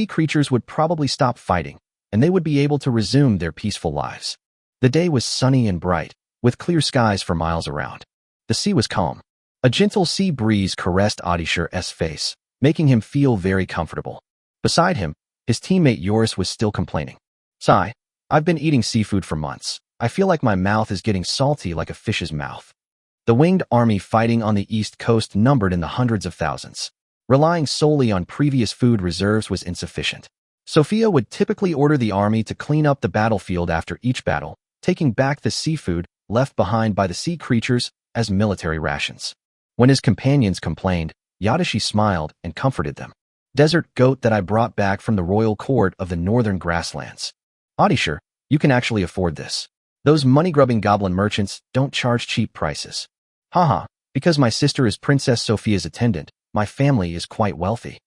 creatures would probably stop fighting, and they would be able to resume their peaceful lives. The day was sunny and bright, with clear skies for miles around. The sea was calm. A gentle sea breeze caressed Adishur's face, making him feel very comfortable. Beside him, his teammate Yoris was still complaining. Sigh, I've been eating seafood for months. I feel like my mouth is getting salty like a fish's mouth. The winged army fighting on the east coast numbered in the hundreds of thousands. Relying solely on previous food reserves was insufficient. Sophia would typically order the army to clean up the battlefield after each battle, taking back the seafood left behind by the sea creatures as military rations. When his companions complained, Yadashi smiled and comforted them. Desert goat that I brought back from the royal court of the northern grasslands. Adishur, you can actually afford this. Those money-grubbing goblin merchants don't charge cheap prices. Haha, because my sister is Princess Sophia's attendant, my family is quite wealthy.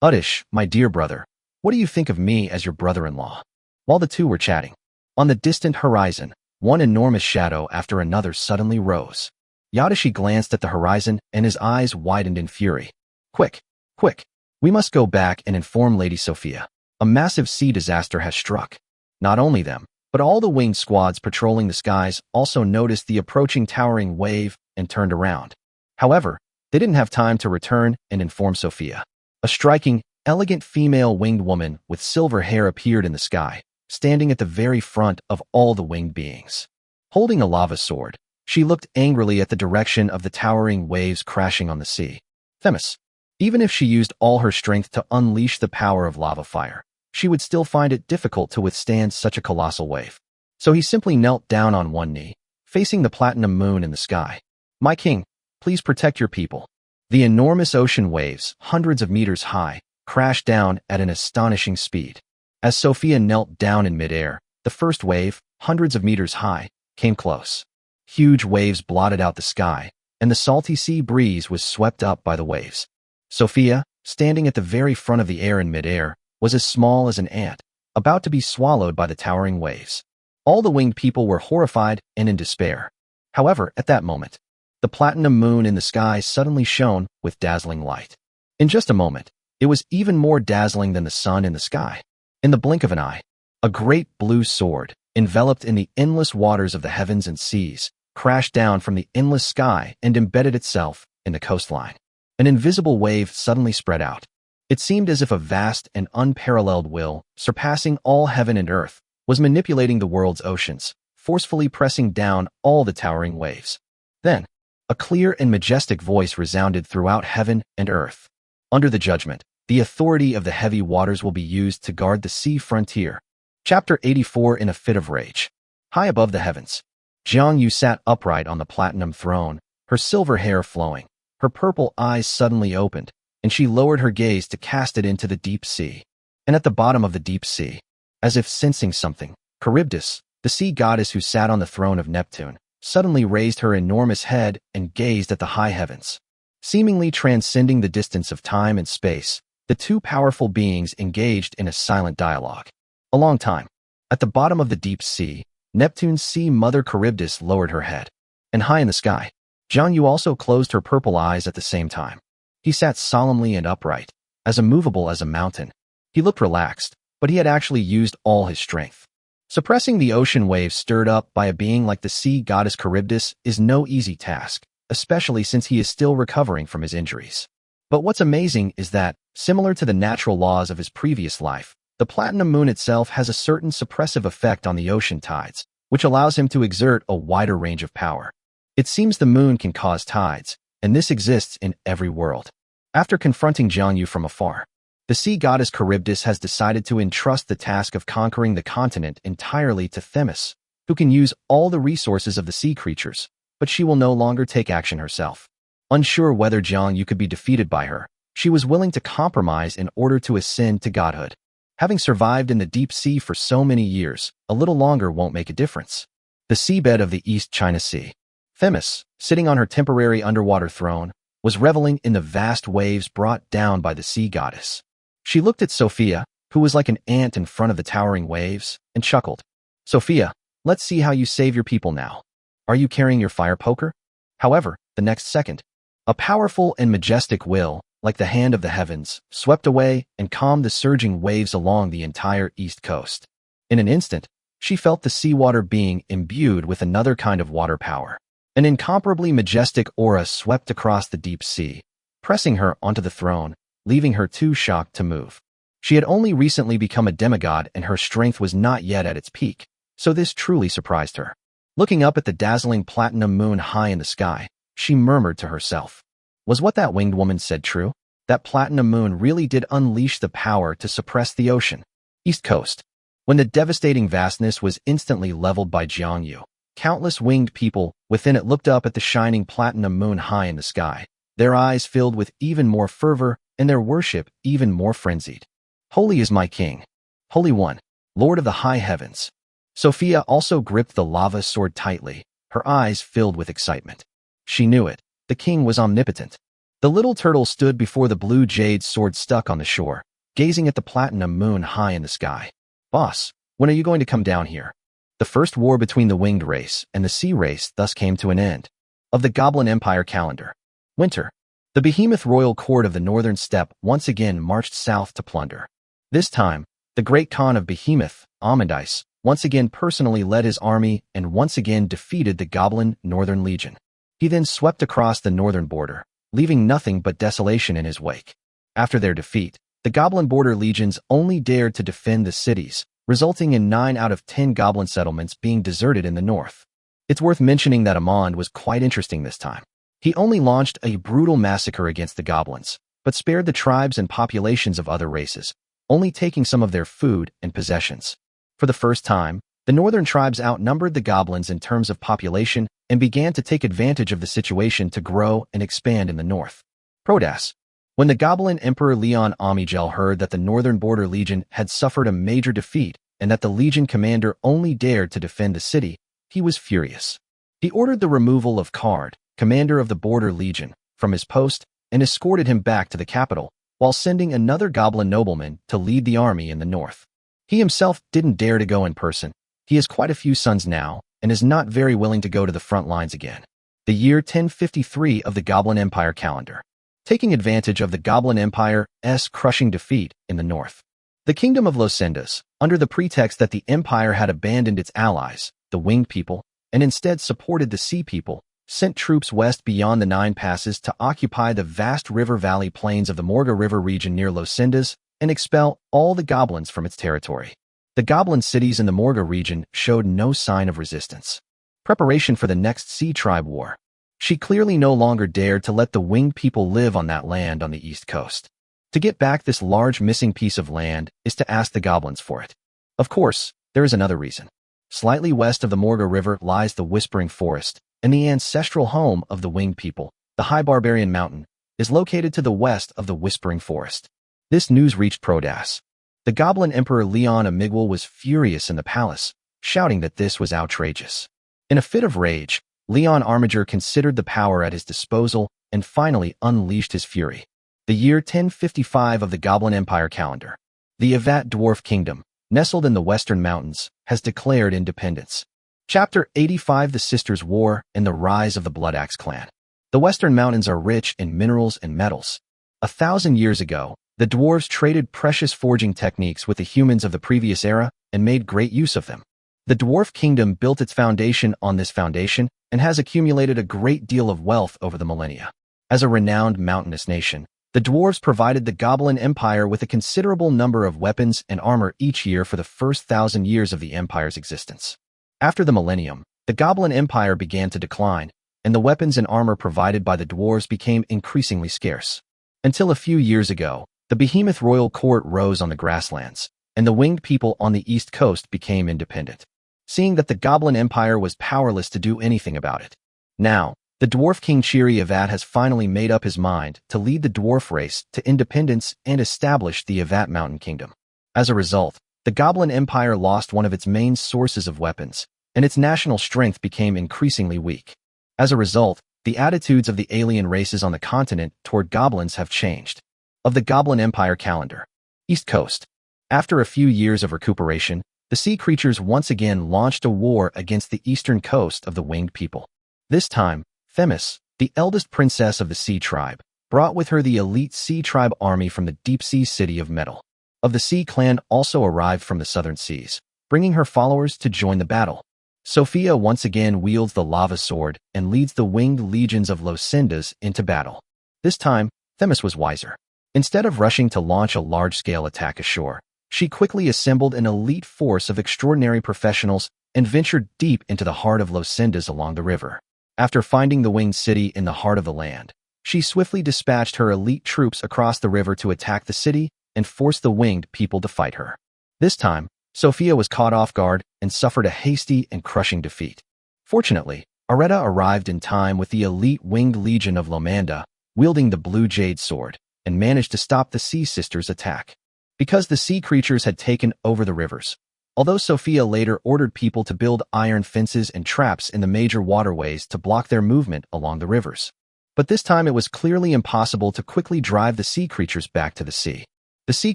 Udish, my dear brother, what do you think of me as your brother-in-law? While the two were chatting, on the distant horizon, one enormous shadow after another suddenly rose. Yadashi glanced at the horizon and his eyes widened in fury. Quick, quick, we must go back and inform Lady Sophia. A massive sea disaster has struck. Not only them, but all the winged squads patrolling the skies also noticed the approaching towering wave and turned around. However, they didn't have time to return and inform Sophia. A striking, elegant female winged woman with silver hair appeared in the sky, standing at the very front of all the winged beings. Holding a lava sword, she looked angrily at the direction of the towering waves crashing on the sea. Themis. Even if she used all her strength to unleash the power of lava fire, she would still find it difficult to withstand such a colossal wave. So he simply knelt down on one knee, facing the platinum moon in the sky. My king, please protect your people. The enormous ocean waves, hundreds of meters high, crashed down at an astonishing speed. As Sophia knelt down in midair, the first wave, hundreds of meters high, came close. Huge waves blotted out the sky, and the salty sea breeze was swept up by the waves. Sophia, standing at the very front of the air in midair, was as small as an ant, about to be swallowed by the towering waves. All the winged people were horrified and in despair. However, at that moment, the platinum moon in the sky suddenly shone with dazzling light. In just a moment, it was even more dazzling than the sun in the sky. In the blink of an eye, a great blue sword, enveloped in the endless waters of the heavens and seas, crashed down from the endless sky and embedded itself in the coastline. An invisible wave suddenly spread out. It seemed as if a vast and unparalleled will, surpassing all heaven and earth, was manipulating the world's oceans, forcefully pressing down all the towering waves. Then, a clear and majestic voice resounded throughout heaven and earth. Under the judgment, the authority of the heavy waters will be used to guard the sea frontier. Chapter 84. In a fit of rage. High above the heavens, Jiang Yu sat upright on the platinum throne, her silver hair flowing. Her purple eyes suddenly opened, and she lowered her gaze to cast it into the deep sea. And at the bottom of the deep sea, as if sensing something, Charybdis, the sea goddess who sat on the throne of Neptune, suddenly raised her enormous head and gazed at the high heavens. Seemingly transcending the distance of time and space, the two powerful beings engaged in a silent dialogue. A long time. At the bottom of the deep sea, Neptune's sea mother Charybdis lowered her head. And high in the sky, Jiang Yu also closed her purple eyes at the same time. He sat solemnly and upright, as immovable as a mountain. He looked relaxed, but he had actually used all his strength. Suppressing the ocean waves stirred up by a being like the sea goddess Charybdis is no easy task, especially since he is still recovering from his injuries. But what's amazing is that, similar to the natural laws of his previous life, the platinum moon itself has a certain suppressive effect on the ocean tides, which allows him to exert a wider range of power. It seems the moon can cause tides, and this exists in every world. After confronting Jiang Yu from afar, the sea goddess Charybdis has decided to entrust the task of conquering the continent entirely to Themis, who can use all the resources of the sea creatures, but she will no longer take action herself. Unsure whether Jiang Yu could be defeated by her, she was willing to compromise in order to ascend to godhood. Having survived in the deep sea for so many years, a little longer won't make a difference. The seabed of the East China Sea. Themis, sitting on her temporary underwater throne, was reveling in the vast waves brought down by the sea goddess. She looked at Sophia, who was like an ant in front of the towering waves, and chuckled. Sophia, let's see how you save your people now. Are you carrying your fire poker? However, the next second, a powerful and majestic will, like the hand of the heavens, swept away and calmed the surging waves along the entire east coast. In an instant, she felt the seawater being imbued with another kind of water power. An incomparably majestic aura swept across the deep sea, pressing her onto the throne, leaving her too shocked to move. She had only recently become a demigod and her strength was not yet at its peak, so this truly surprised her. Looking up at the dazzling platinum moon high in the sky, she murmured to herself. Was what that winged woman said true? That platinum moon really did unleash the power to suppress the ocean. East Coast. When the devastating vastness was instantly leveled by Jiangyu, countless winged people within it looked up at the shining platinum moon high in the sky, their eyes filled with even more fervor and their worship even more frenzied. Holy is my king. Holy One, Lord of the high heavens. Sophia also gripped the lava sword tightly, her eyes filled with excitement. She knew it. The king was omnipotent. The little turtle stood before the blue jade sword stuck on the shore, gazing at the platinum moon high in the sky. Boss, when are you going to come down here? The first war between the winged race and the sea race thus came to an end. Of the Goblin Empire calendar. Winter. The behemoth royal court of the northern steppe once again marched south to plunder. This time, the great Khan of Behemoth, Amadis, once again personally led his army and once again defeated the Goblin Northern Legion. He then swept across the northern border, leaving nothing but desolation in his wake. After their defeat, the Goblin border legions only dared to defend the cities, resulting in 9 out of 10 Goblin settlements being deserted in the north. It's worth mentioning that Amand was quite interesting this time. He only launched a brutal massacre against the Goblins, but spared the tribes and populations of other races, only taking some of their food and possessions. For the first time, the northern tribes outnumbered the Goblins in terms of population and began to take advantage of the situation to grow and expand in the north. Prodas. When the Goblin Emperor Leon Amigel heard that the Northern Border Legion had suffered a major defeat and that the Legion commander only dared to defend the city, he was furious. He ordered the removal of Card, commander of the Border Legion, from his post and escorted him back to the capital, while sending another Goblin nobleman to lead the army in the north. He himself didn't dare to go in person. He has quite a few sons now and is not very willing to go to the front lines again. The year 1053 of the Goblin Empire calendar. Taking advantage of the Goblin Empire's crushing defeat in the north. The Kingdom of Losendas, under the pretext that the Empire had abandoned its allies, the Winged People, and instead supported the Sea People, sent troops west beyond the 9 passes to occupy the vast river valley plains of the Morga River region near Losendas and expel all the goblins from its territory. The goblin cities in the Morga region showed no sign of resistance. Preparation for the next Sea Tribe War. She clearly no longer dared to let the winged people live on that land on the east coast. To get back this large missing piece of land is to ask the goblins for it. Of course, there is another reason. Slightly west of the Morga River lies the Whispering Forest, and the ancestral home of the winged people, the High Barbarian Mountain, is located to the west of the Whispering Forest. This news reached Prodas. The Goblin Emperor Leon Amigwal was furious in the palace, shouting that this was outrageous. In a fit of rage, Leon Armiger considered the power at his disposal and finally unleashed his fury. The year 1055 of the Goblin Empire calendar. The Avat Dwarf Kingdom, nestled in the Western Mountains, has declared independence. Chapter 85: The Sisters' War and the Rise of the Bloodaxe Clan. The Western Mountains are rich in minerals and metals. 1,000 years ago, the dwarves traded precious forging techniques with the humans of the previous era and made great use of them. The Dwarf Kingdom built its foundation on this foundation and has accumulated a great deal of wealth over the millennia. As a renowned mountainous nation, the dwarves provided the Goblin Empire with a considerable number of weapons and armor each year for the first 1,000 years of the empire's existence. After the millennium, the Goblin Empire began to decline, and the weapons and armor provided by the dwarves became increasingly scarce. Until a few years ago, the Behemoth royal court rose on the grasslands, and the winged people on the east coast became independent, seeing that the Goblin Empire was powerless to do anything about it. Now, the dwarf king Chiri Avat has finally made up his mind to lead the dwarf race to independence and establish the Avat Mountain Kingdom. As a result, the Goblin Empire lost one of its main sources of weapons, and its national strength became increasingly weak. As a result, the attitudes of the alien races on the continent toward goblins have changed. Of the Goblin Empire calendar. East Coast. After a few years of recuperation, the sea creatures once again launched a war against the eastern coast of the winged people. This time, Themis, the eldest princess of the Sea Tribe, brought with her the elite Sea Tribe army from the deep-sea city of Metal. Of the Sea Clan also arrived from the southern seas, bringing her followers to join the battle. Sophia once again wields the lava sword and leads the winged legions of Lucindas into battle. This time, Themis was wiser. Instead of rushing to launch a large-scale attack ashore, she quickly assembled an elite force of extraordinary professionals and ventured deep into the heart of Lucindas along the river. After finding the winged city in the heart of the land, she swiftly dispatched her elite troops across the river to attack the city and force the winged people to fight her. This time, Sophia was caught off guard and suffered a hasty and crushing defeat. Fortunately, Areta arrived in time with the elite winged legion of Lomanda, wielding the blue jade sword, and managed to stop the Sea Sisters' attack. Because the sea creatures had taken over the rivers, although Sophia later ordered people to build iron fences and traps in the major waterways to block their movement along the rivers. But this time it was clearly impossible to quickly drive the sea creatures back to the sea. The sea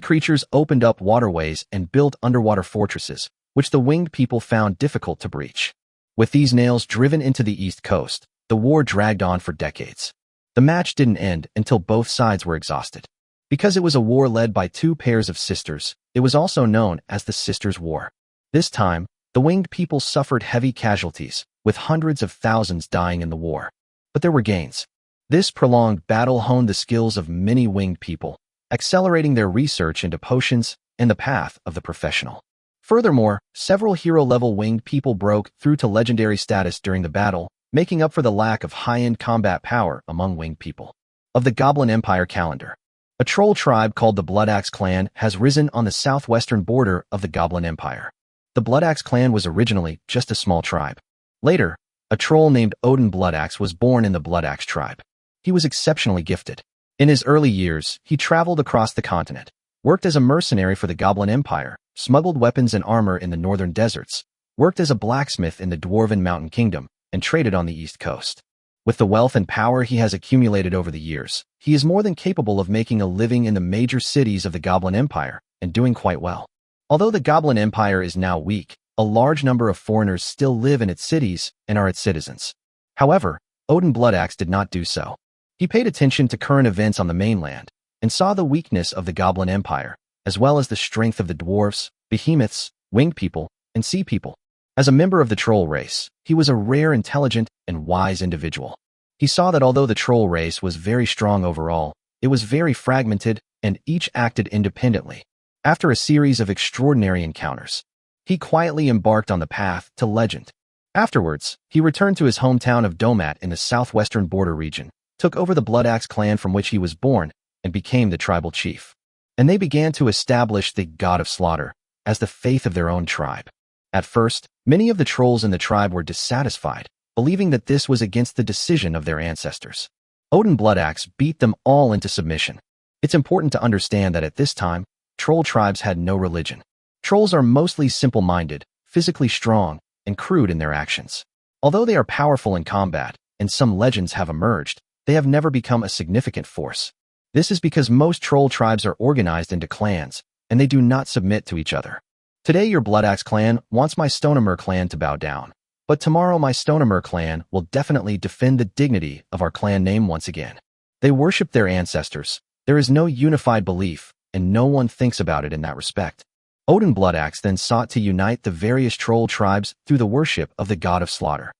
creatures opened up waterways and built underwater fortresses, which the winged people found difficult to breach. With these nails driven into the east coast, the war dragged on for decades. The match didn't end until both sides were exhausted. Because it was a war led by two pairs of sisters, it was also known as the Sisters' War. This time, the winged people suffered heavy casualties, with hundreds of thousands dying in the war. But there were gains. This prolonged battle honed the skills of many winged people, accelerating their research into potions and the path of the professional. Furthermore, several hero-level winged people broke through to legendary status during the battle, making up for the lack of high-end combat power among winged people. Of the Goblin Empire calendar, a troll tribe called the Bloodaxe clan has risen on the southwestern border of the Goblin Empire. The Bloodaxe clan was originally just a small tribe. Later, a troll named Odin Bloodaxe was born in the Bloodaxe tribe. He was exceptionally gifted. In his early years, he traveled across the continent, worked as a mercenary for the Goblin Empire, smuggled weapons and armor in the northern deserts, worked as a blacksmith in the Dwarven Mountain Kingdom, and traded on the east coast. With the wealth and power he has accumulated over the years, he is more than capable of making a living in the major cities of the Goblin Empire, and doing quite well. Although the Goblin Empire is now weak, a large number of foreigners still live in its cities and are its citizens. However, Odin Bloodaxe did not do so. He paid attention to current events on the mainland, and saw the weakness of the Goblin Empire, as well as the strength of the dwarves, behemoths, winged people, and sea people. As a member of the troll race, he was a rare, intelligent, and wise individual. He saw that although the troll race was very strong overall, it was very fragmented, and each acted independently. After a series of extraordinary encounters, he quietly embarked on the path to legend. Afterwards, he returned to his hometown of Domat in the southwestern border region, took over the Bloodaxe clan from which he was born, and became the tribal chief. And they began to establish the God of Slaughter as the faith of their own tribe. At first, many of the trolls in the tribe were dissatisfied, believing that this was against the decision of their ancestors. Odin Bloodaxe beat them all into submission. It's important to understand that at this time, troll tribes had no religion. Trolls are mostly simple-minded, physically strong, and crude in their actions. Although they are powerful in combat, and some legends have emerged, they have never become a significant force. This is because most troll tribes are organized into clans, and they do not submit to each other. Today your Bloodaxe clan wants my Stonemer clan to bow down, but tomorrow my Stonemer clan will definitely defend the dignity of our clan name once again. They worship their ancestors. There is no unified belief, and no one thinks about it in that respect. Odin Bloodaxe then sought to unite the various troll tribes through the worship of the God of Slaughter.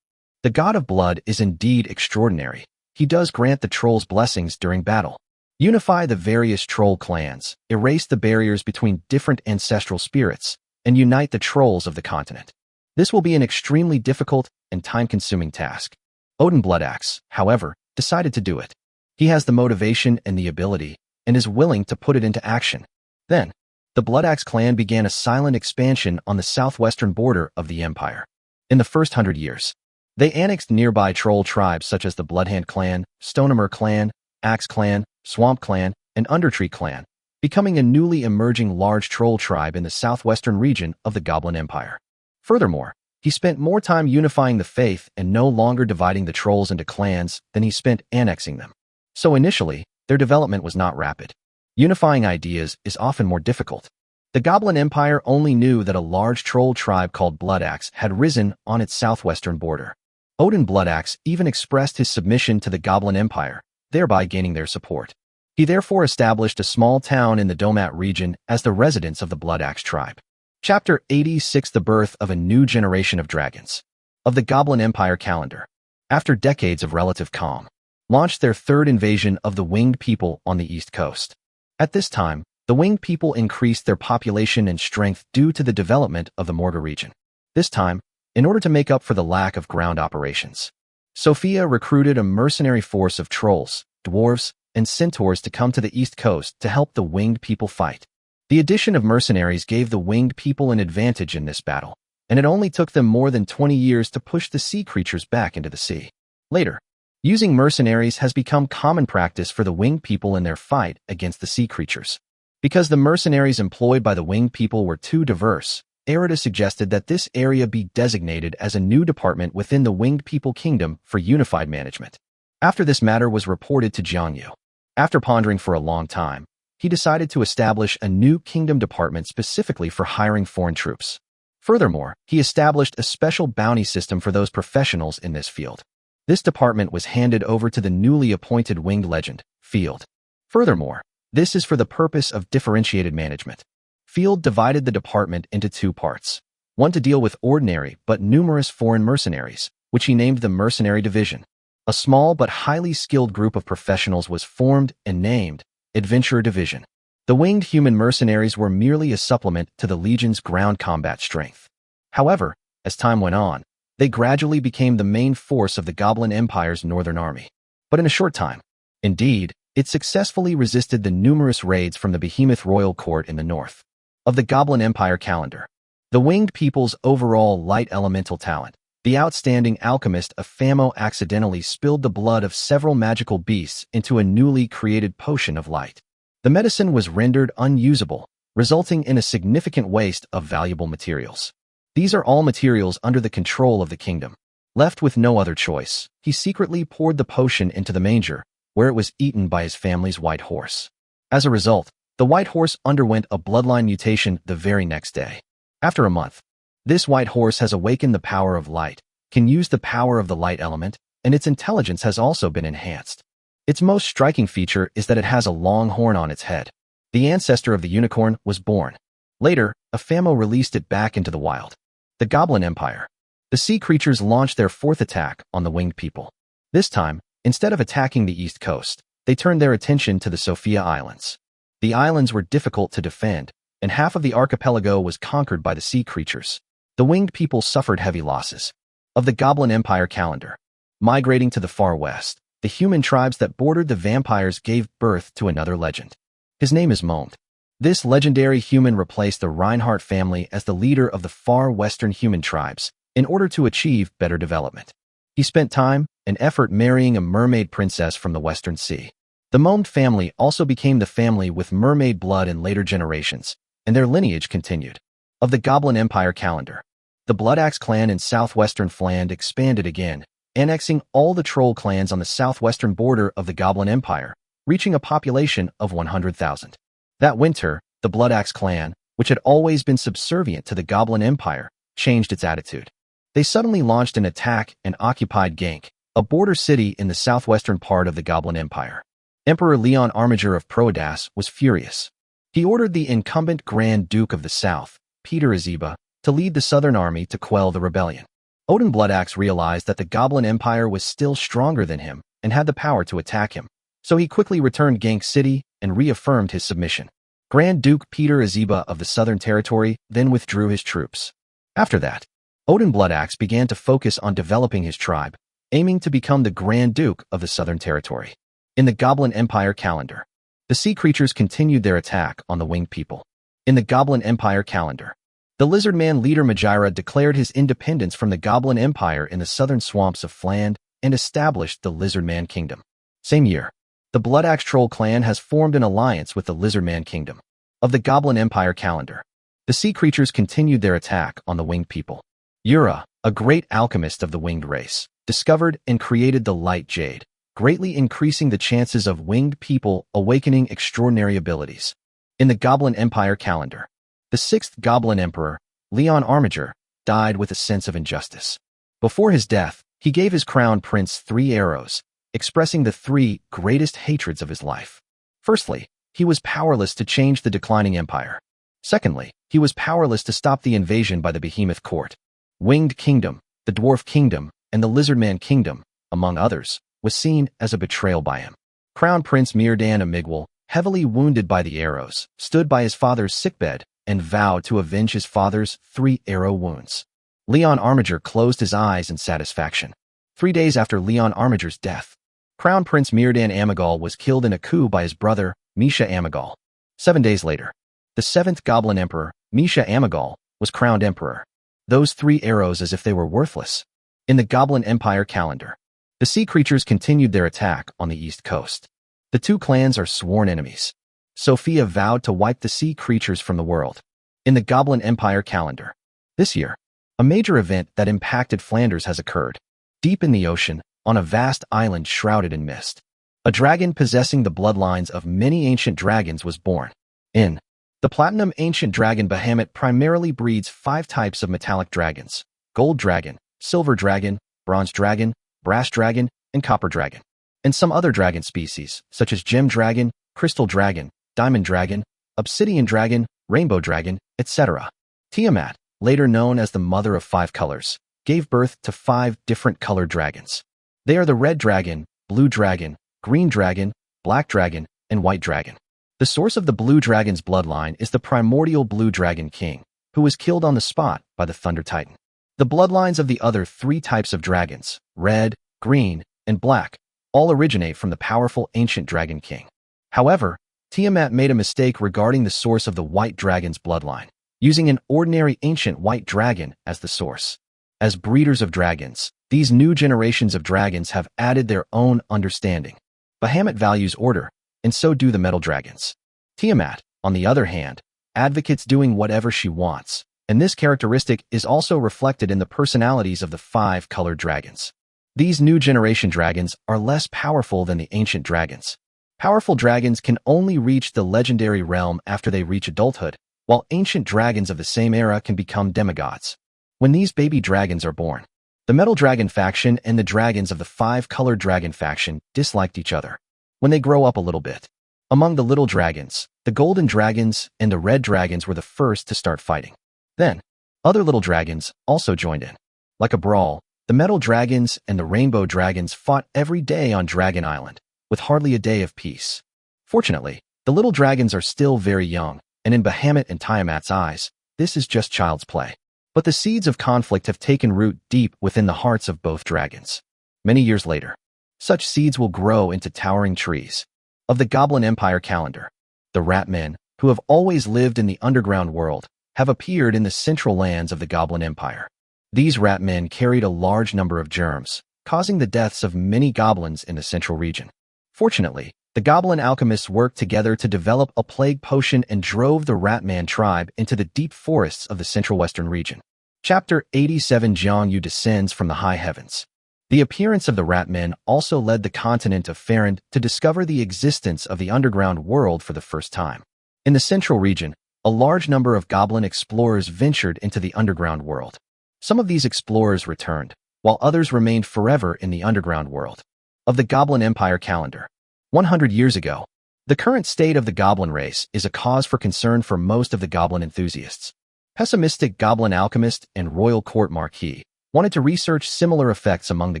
The God of Blood is indeed extraordinary. He does grant the trolls blessings during battle. Unify the various troll clans, erase the barriers between different ancestral spirits, and unite the trolls of the continent. This will be an extremely difficult and time-consuming task. Odin Bloodaxe, however, decided to do it. He has the motivation and the ability, and is willing to put it into action. Then, the Bloodaxe clan began a silent expansion on the southwestern border of the empire. In the first 100 years, they annexed nearby troll tribes such as the Bloodhand clan, Stonemer clan, Axe clan, Swamp clan, and Undertree clan, becoming a newly emerging large troll tribe in the southwestern region of the Goblin Empire. Furthermore, he spent more time unifying the faith and no longer dividing the trolls into clans than he spent annexing them. So initially, their development was not rapid. Unifying ideas is often more difficult. The Goblin Empire only knew that a large troll tribe called Bloodaxe had risen on its southwestern border. Odin Bloodaxe even expressed his submission to the Goblin Empire, thereby gaining their support. He therefore established a small town in the Domat region as the residence of the Bloodaxe tribe. Chapter 86: The Birth of a New Generation of Dragons. of the Goblin Empire calendar, after decades of relative calm, launched their third invasion of the winged people on the East Coast. At this time, the winged people increased their population and strength due to the development of the Morga region. This time, in order to make up for the lack of ground operations, Sophia recruited a mercenary force of trolls, dwarves, and centaurs to come to the East Coast to help the winged people fight. The addition of mercenaries gave the winged people an advantage in this battle, and it only took them more than 20 years to push the sea creatures back into the sea. Later, using mercenaries has become common practice for the winged people in their fight against the sea creatures. Because the mercenaries employed by the winged people were too diverse, Erida suggested that this area be designated as a new department within the Winged People Kingdom for unified management. After this matter was reported to Jiangyu, after pondering for a long time, he decided to establish a new kingdom department specifically for hiring foreign troops. Furthermore, he established a special bounty system for those professionals in this field. This department was handed over to the newly appointed winged legend, Field. Furthermore, this is for the purpose of differentiated management. Field divided the department into two parts, one to deal with ordinary but numerous foreign mercenaries, which he named the Mercenary Division. A small but highly skilled group of professionals was formed and named Adventurer Division. The winged human mercenaries were merely a supplement to the Legion's ground combat strength. However, as time went on, they gradually became the main force of the Goblin Empire's northern army. But in a short time, indeed, it successfully resisted the numerous raids from the behemoth royal court in the north. Of the Goblin Empire calendar, the winged people's overall light elemental talent, the outstanding alchemist Afamo accidentally spilled the blood of several magical beasts into a newly created potion of light. The medicine was rendered unusable, resulting in a significant waste of valuable materials. These are all materials under the control of the kingdom. Left with no other choice, he secretly poured the potion into the manger, where it was eaten by his family's white horse. As a result, the white horse underwent a bloodline mutation the very next day. After a month, this white horse has awakened the power of light, can use the power of the light element, and its intelligence has also been enhanced. Its most striking feature is that it has a long horn on its head. The ancestor of the unicorn was born. Later, Afamo released it back into the wild. The Goblin Empire. The sea creatures launched their fourth attack on the winged people. This time, instead of attacking the East Coast, they turned their attention to the Sophia Islands. The islands were difficult to defend, and half of the archipelago was conquered by the sea creatures. The winged people suffered heavy losses. Of the Goblin Empire calendar, migrating to the far west, the human tribes that bordered the vampires gave birth to another legend. His name is Momed. This legendary human replaced the Reinhardt family as the leader of the far western human tribes in order to achieve better development. He spent time and effort marrying a mermaid princess from the Western Sea. The Momed family also became the family with mermaid blood in later generations, and their lineage continued. Of the Goblin Empire calendar, the Bloodaxe clan in southwestern Fland expanded again, annexing all the troll clans on the southwestern border of the Goblin Empire, reaching a population of 100,000. That winter, the Bloodaxe clan, which had always been subservient to the Goblin Empire, changed its attitude. They suddenly launched an attack and occupied Gank, a border city in the southwestern part of the Goblin Empire. Emperor Leon Armiger of Proedas was furious. He ordered the incumbent Grand Duke of the South, Peter Azeba, to lead the southern army to quell the rebellion. Odin Bloodaxe realized that the Goblin Empire was still stronger than him and had the power to attack him, so he quickly returned Gank City and reaffirmed his submission. Grand Duke Peter Azeba of the Southern Territory then withdrew his troops. After that, Odin Bloodaxe began to focus on developing his tribe, aiming to become the Grand Duke of the Southern Territory. In the Goblin Empire calendar, the sea creatures continued their attack on the winged people. In the Goblin Empire calendar, the lizard man leader Majira declared his independence from the Goblin Empire in the southern swamps of Fland and established the Lizard Man Kingdom. Same year, the Bloodaxe Troll clan has formed an alliance with the Lizard Man Kingdom. Of the Goblin Empire calendar, the sea creatures continued their attack on the winged people. Yura, a great alchemist of the winged race, discovered and created the light jade, greatly increasing the chances of winged people awakening extraordinary abilities. In the Goblin Empire calendar, the sixth Goblin Emperor, Leon Armiger, died with a sense of injustice. Before his death, he gave his crown prince 3 arrows, expressing the 3 greatest hatreds of his life. Firstly, he was powerless to change the declining empire. Secondly, he was powerless to stop the invasion by the behemoth court. Winged Kingdom, the Dwarf Kingdom, and the Lizardman Kingdom, among others, was seen as a betrayal by him. Crown Prince Mirdan Amigwal, heavily wounded by the arrows, stood by his father's sickbed and vowed to avenge his father's 3 arrow wounds. Leon Armiger closed his eyes in satisfaction. 3 days after Leon Armiger's death, Crown Prince Mirdan Amigal was killed in a coup by his brother, Misha Amigal. 7 days later, the 7th Goblin Emperor, Misha Amigal, was crowned emperor. Those 3 arrows as if they were worthless. In the Goblin Empire calendar, the sea creatures continued their attack on the east coast. The 2 clans are sworn enemies. Sophia vowed to wipe the sea creatures from the world. In the Goblin Empire calendar, this year, a major event that impacted Flanders has occurred. Deep in the ocean, on a vast island shrouded in mist, a dragon possessing the bloodlines of many ancient dragons was born. In the platinum ancient dragon Bahamut primarily breeds 5 types of metallic dragons: gold dragon, silver dragon, bronze dragon, brass dragon, and copper dragon, and some other dragon species, such as gem dragon, crystal dragon, diamond dragon, obsidian dragon, rainbow dragon, etc. Tiamat, later known as the Mother of 5 Colors, gave birth to 5 different colored dragons. They are the red dragon, blue dragon, green dragon, black dragon, and white dragon. The source of the blue dragon's bloodline is the primordial blue dragon king, who was killed on the spot by the Thunder Titan. The bloodlines of the other 3 types of dragons, red, green, and black, all originate from the powerful ancient dragon king. However, Tiamat made a mistake regarding the source of the white dragon's bloodline, using an ordinary ancient white dragon as the source. As breeders of dragons, these new generations of dragons have added their own understanding. Bahamut values order, and so do the metal dragons. Tiamat, on the other hand, advocates doing whatever she wants, and this characteristic is also reflected in the personalities of the 5 colored dragons. These new generation dragons are less powerful than the ancient dragons. Powerful dragons can only reach the legendary realm after they reach adulthood, while ancient dragons of the same era can become demigods. When these baby dragons are born, the Metal Dragon faction and the dragons of the 5-colored dragon faction disliked each other. When they grow up a little bit, among the little dragons, the golden dragons and the red dragons were the first to start fighting. Then, other little dragons also joined in. Like a brawl, the metal dragons and the rainbow dragons fought every day on Dragon Island, with hardly a day of peace. Fortunately, the little dragons are still very young, and in Bahamut and Tiamat's eyes, this is just child's play. But the seeds of conflict have taken root deep within the hearts of both dragons. Many years later, such seeds will grow into towering trees. Of the Goblin Empire calendar, the rat men, who have always lived in the underground world, have appeared in the central lands of the Goblin Empire. These rat men carried a large number of germs, causing the deaths of many goblins in the central region. Fortunately, the goblin alchemists worked together to develop a plague potion and drove the Ratman tribe into the deep forests of the central western region. Chapter 87 Jiang Yu descends from the high heavens. The appearance of the Ratmen also led the continent of Farand to discover the existence of the underground world for the first time. In the central region, a large number of goblin explorers ventured into the underground world. Some of these explorers returned, while others remained forever in the underground world. Of the Goblin Empire calendar, 100 years ago, the current state of the goblin race is a cause for concern for most of the goblin enthusiasts. Pessimistic goblin alchemist and royal court marquis wanted to research similar effects among the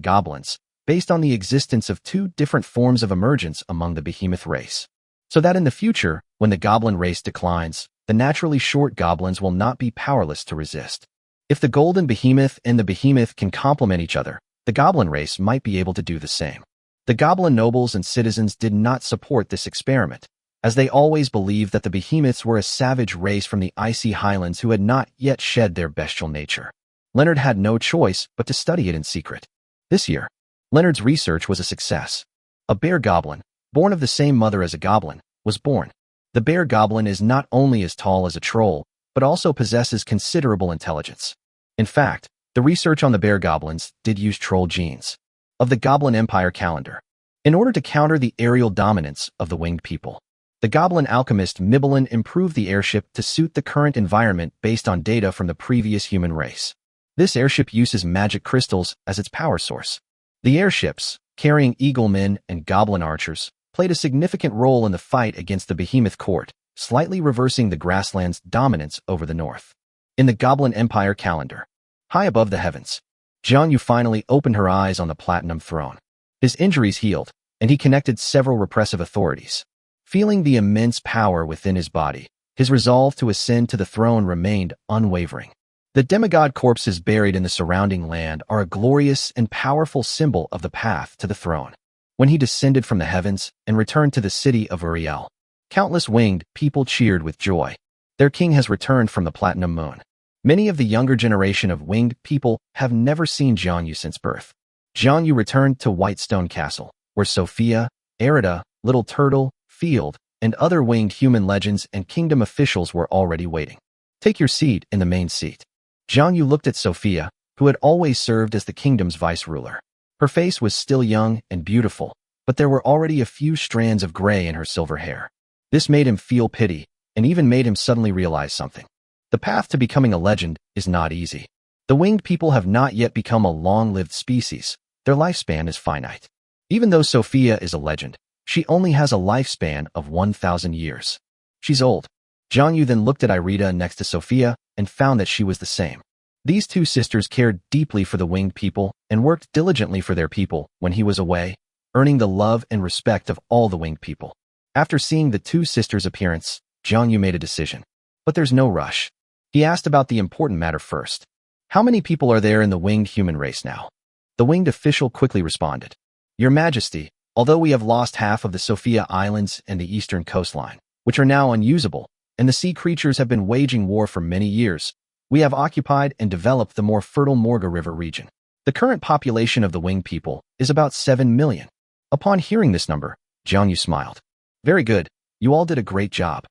goblins, based on the existence of 2 different forms of emergence among the behemoth race. So that in the future, when the goblin race declines, the naturally short goblins will not be powerless to resist. If the golden behemoth and the behemoth can complement each other, the goblin race might be able to do the same. The goblin nobles and citizens did not support this experiment, as they always believed that the behemoths were a savage race from the icy highlands who had not yet shed their bestial nature. Leonard had no choice but to study it in secret. This year, Leonard's research was a success. A bear goblin, born of the same mother as a goblin, was born. The bear goblin is not only as tall as a troll, but also possesses considerable intelligence. In fact, the research on the bear goblins did use troll genes. Of the Goblin Empire calendar, in order to counter the aerial dominance of the winged people, the goblin alchemist Mibelin improved the airship to suit the current environment based on data from the previous human race. This airship uses magic crystals as its power source. The airships, carrying eaglemen and goblin archers, played a significant role in the fight against the behemoth court, slightly reversing the grassland's dominance over the north. In the Goblin Empire calendar, high above the heavens, Jiang Yu finally opened her eyes on the platinum throne. His injuries healed, and he connected several repressive authorities. Feeling the immense power within his body, his resolve to ascend to the throne remained unwavering. The demigod corpses buried in the surrounding land are a glorious and powerful symbol of the path to the throne. When he descended from the heavens and returned to the city of Uriel, countless winged people cheered with joy. Their king has returned from the platinum moon. Many of the younger generation of winged people have never seen Jiang Yu since birth. Jiang Yu returned to Whitestone Castle, where Sophia, Arida, Little Turtle, Field, and other winged human legends and kingdom officials were already waiting. Take your seat in the main seat. Jiang Yu looked at Sophia, who had always served as the kingdom's vice-ruler. Her face was still young and beautiful, but there were already a few strands of gray in her silver hair. This made him feel pity, and even made him suddenly realize something. The path to becoming a legend is not easy. The winged people have not yet become a long-lived species. Their lifespan is finite. Even though Sophia is a legend, she only has a lifespan of 1,000 years. She's old. Jiang Yu then looked at Irida next to Sophia and found that she was the same. These two sisters cared deeply for the winged people and worked diligently for their people when he was away, earning the love and respect of all the winged people. After seeing the two sisters' appearance, Jiang Yu made a decision. But there's no rush. He asked about the important matter first. How many people are there in the winged human race now? The winged official quickly responded. Your Majesty, although we have lost half of the Sophia Islands and the eastern coastline, which are now unusable, and the sea creatures have been waging war for many years, we have occupied and developed the more fertile Morga River region. The current population of the winged people is about 7 million. Upon hearing this number, Jiang Yu smiled. Very good, you all did a great job.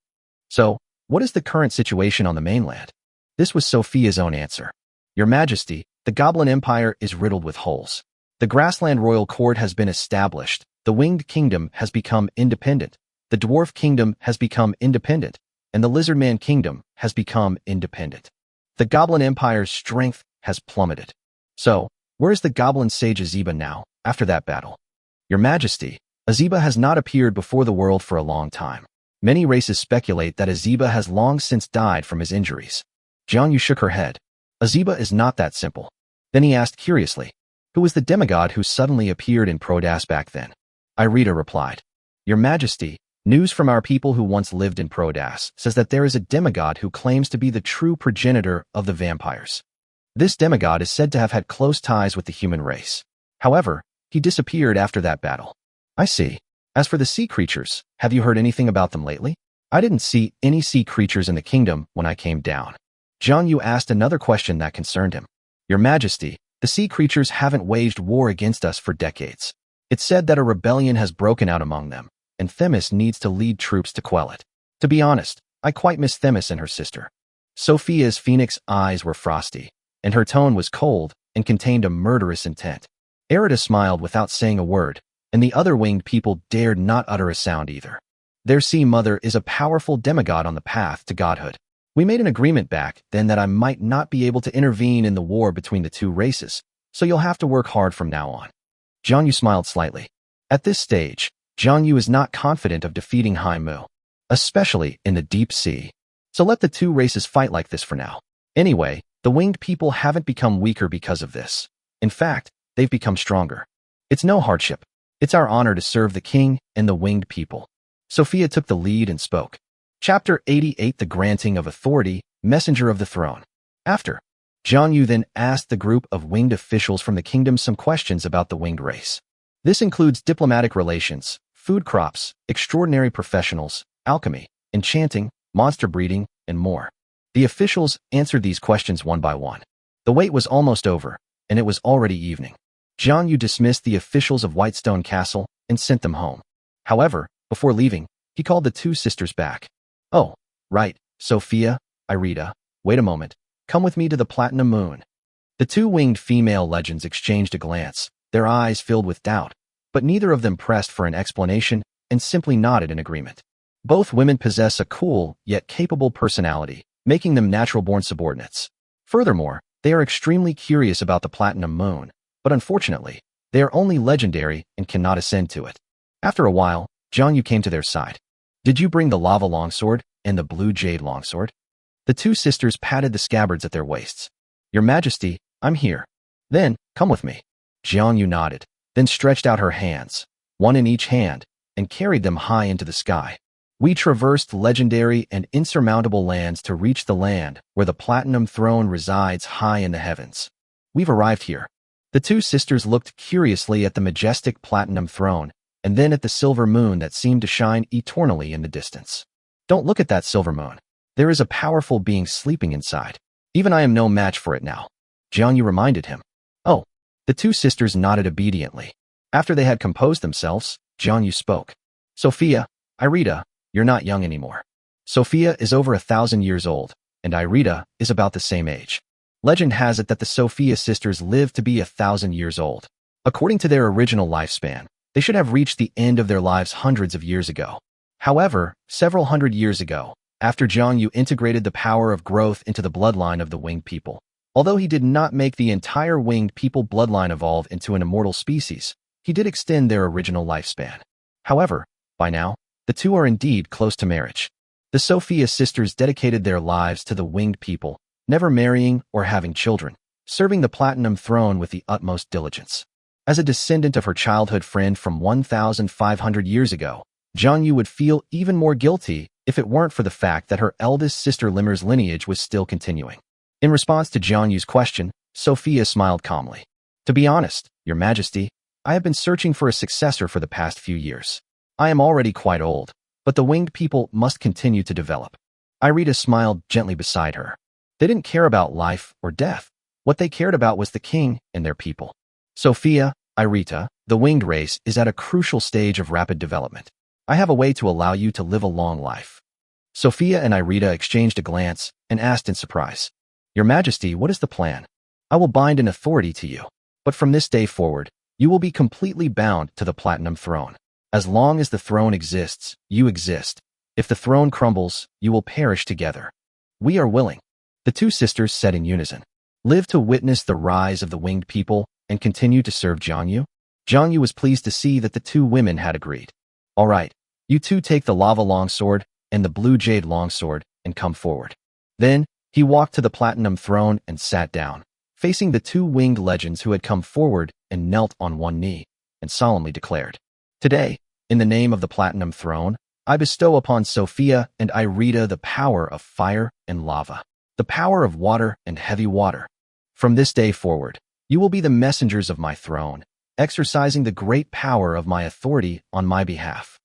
So, what is the current situation on the mainland? This was Sophia's own answer. Your Majesty, the Goblin Empire is riddled with holes. The Grassland Royal Court has been established, the Winged Kingdom has become independent, the Dwarf Kingdom has become independent, and the Lizardman Kingdom has become independent. The Goblin Empire's strength has plummeted. So, where is the Goblin Sage Aziba now, after that battle? Your Majesty, Aziba has not appeared before the world for a long time. Many races speculate that Aziba has long since died from his injuries. Jiang Yu shook her head. Aziba is not that simple. Then he asked curiously, who was the demigod who suddenly appeared in Prodas back then? Irida replied, Your Majesty, news from our people who once lived in Prodas says that there is a demigod who claims to be the true progenitor of the vampires. This demigod is said to have had close ties with the human race. However, he disappeared after that battle. I see. As for the sea creatures, have you heard anything about them lately? I didn't see any sea creatures in the kingdom when I came down. Jiang Yu asked another question that concerned him. Your Majesty, the sea creatures haven't waged war against us for decades. It's said that a rebellion has broken out among them, and Themis needs to lead troops to quell it. To be honest, I quite miss Themis and her sister. Sophia's phoenix eyes were frosty, and her tone was cold and contained a murderous intent. Arida smiled without saying a word, and the other winged people dared not utter a sound either. Their sea mother is a powerful demigod on the path to godhood. We made an agreement back then that I might not be able to intervene in the war between the two races, so you'll have to work hard from now on. Jiang Yu smiled slightly. At this stage, Jiang Yu is not confident of defeating Hai Mu, especially in the deep sea. So let the two races fight like this for now. Anyway, the winged people haven't become weaker because of this. In fact, they've become stronger. It's no hardship. It's our honor to serve the king and the winged people. Sophia took the lead and spoke. Chapter 88 The Granting of Authority, Messenger of the Throne. After, Jiang Yu then asked the group of winged officials from the kingdom some questions about the winged race. This includes diplomatic relations, food crops, extraordinary professionals, alchemy, enchanting, monster breeding, and more. The officials answered these questions one by one. The wait was almost over, and it was already evening. Jiang Yu dismissed the officials of Whitestone Castle and sent them home. However, before leaving, he called the two sisters back. Oh, right, Sophia, Irida, wait a moment, come with me to the Platinum Moon. The two winged female legends exchanged a glance, their eyes filled with doubt, but neither of them pressed for an explanation and simply nodded in agreement. Both women possess a cool, yet capable personality, making them natural-born subordinates. Furthermore, they are extremely curious about the Platinum Moon, but unfortunately, they are only legendary and cannot ascend to it. After a while, Jiang Yu came to their side. Did you bring the lava longsword and the blue jade longsword? The two sisters patted the scabbards at their waists. Your Majesty, I'm here. Then, Come with me. Jiangyu nodded, then stretched out her hands, one in each hand, and carried them high into the sky. We traversed legendary and insurmountable lands to reach the land where the Platinum Throne resides high in the heavens. We've arrived here. The two sisters looked curiously at the majestic Platinum Throne and then at the silver moon that seemed to shine eternally in the distance. Don't look at that silver moon. There is a powerful being sleeping inside. Even I am no match for it now. Jiangyu reminded him. Oh. The two sisters nodded obediently. After they had composed themselves, Jiangyu spoke. Sophia, Irita, you're not young anymore. Sophia is over 1,000 years old, and Irita is about the same age. Legend has it that the Sophia sisters lived to be 1,000 years old. According to their original lifespan, they should have reached the end of their lives hundreds of years ago. However, several hundred years ago, after Jiangyu integrated the power of growth into the bloodline of the winged people, although he did not make the entire winged people bloodline evolve into an immortal species, he did extend their original lifespan. However, by now, the two are indeed close to marriage. The Sophia sisters dedicated their lives to the winged people, never marrying or having children, serving the Platinum Throne with the utmost diligence. As a descendant of her childhood friend from 1,500 years ago, Jiangyu would feel even more guilty if it weren't for the fact that her eldest sister Limmer's lineage was still continuing. In response to Jiangyu's question, Sophia smiled calmly. To be honest, Your Majesty, I have been searching for a successor for the past few years. I am already quite old, but the winged people must continue to develop. Irita smiled gently beside her. They didn't care about life or death. What they cared about was the king and their people. Sophia, Irita, the winged race is at a crucial stage of rapid development. I have a way to allow you to live a long life. Sophia and Irita exchanged a glance and asked in surprise. Your Majesty, what is the plan? I will bind an authority to you, but from this day forward, you will be completely bound to the Platinum Throne. As long as the throne exists, you exist. If the throne crumbles, you will perish together. We are willing. The two sisters said in unison. Live to witness the rise of the winged people and continue to serve Jiangyu? Jiangyu was pleased to see that the two women had agreed. All right, you two take the lava longsword and the blue jade longsword and come forward. Then, he walked to the Platinum Throne and sat down, facing the two winged legends who had come forward and knelt on one knee, and solemnly declared. Today, in the name of the Platinum Throne, I bestow upon Sophia and Irita the power of fire and lava, the power of water and heavy water. From this day forward, you will be the messengers of my throne, exercising the great power of my authority on my behalf.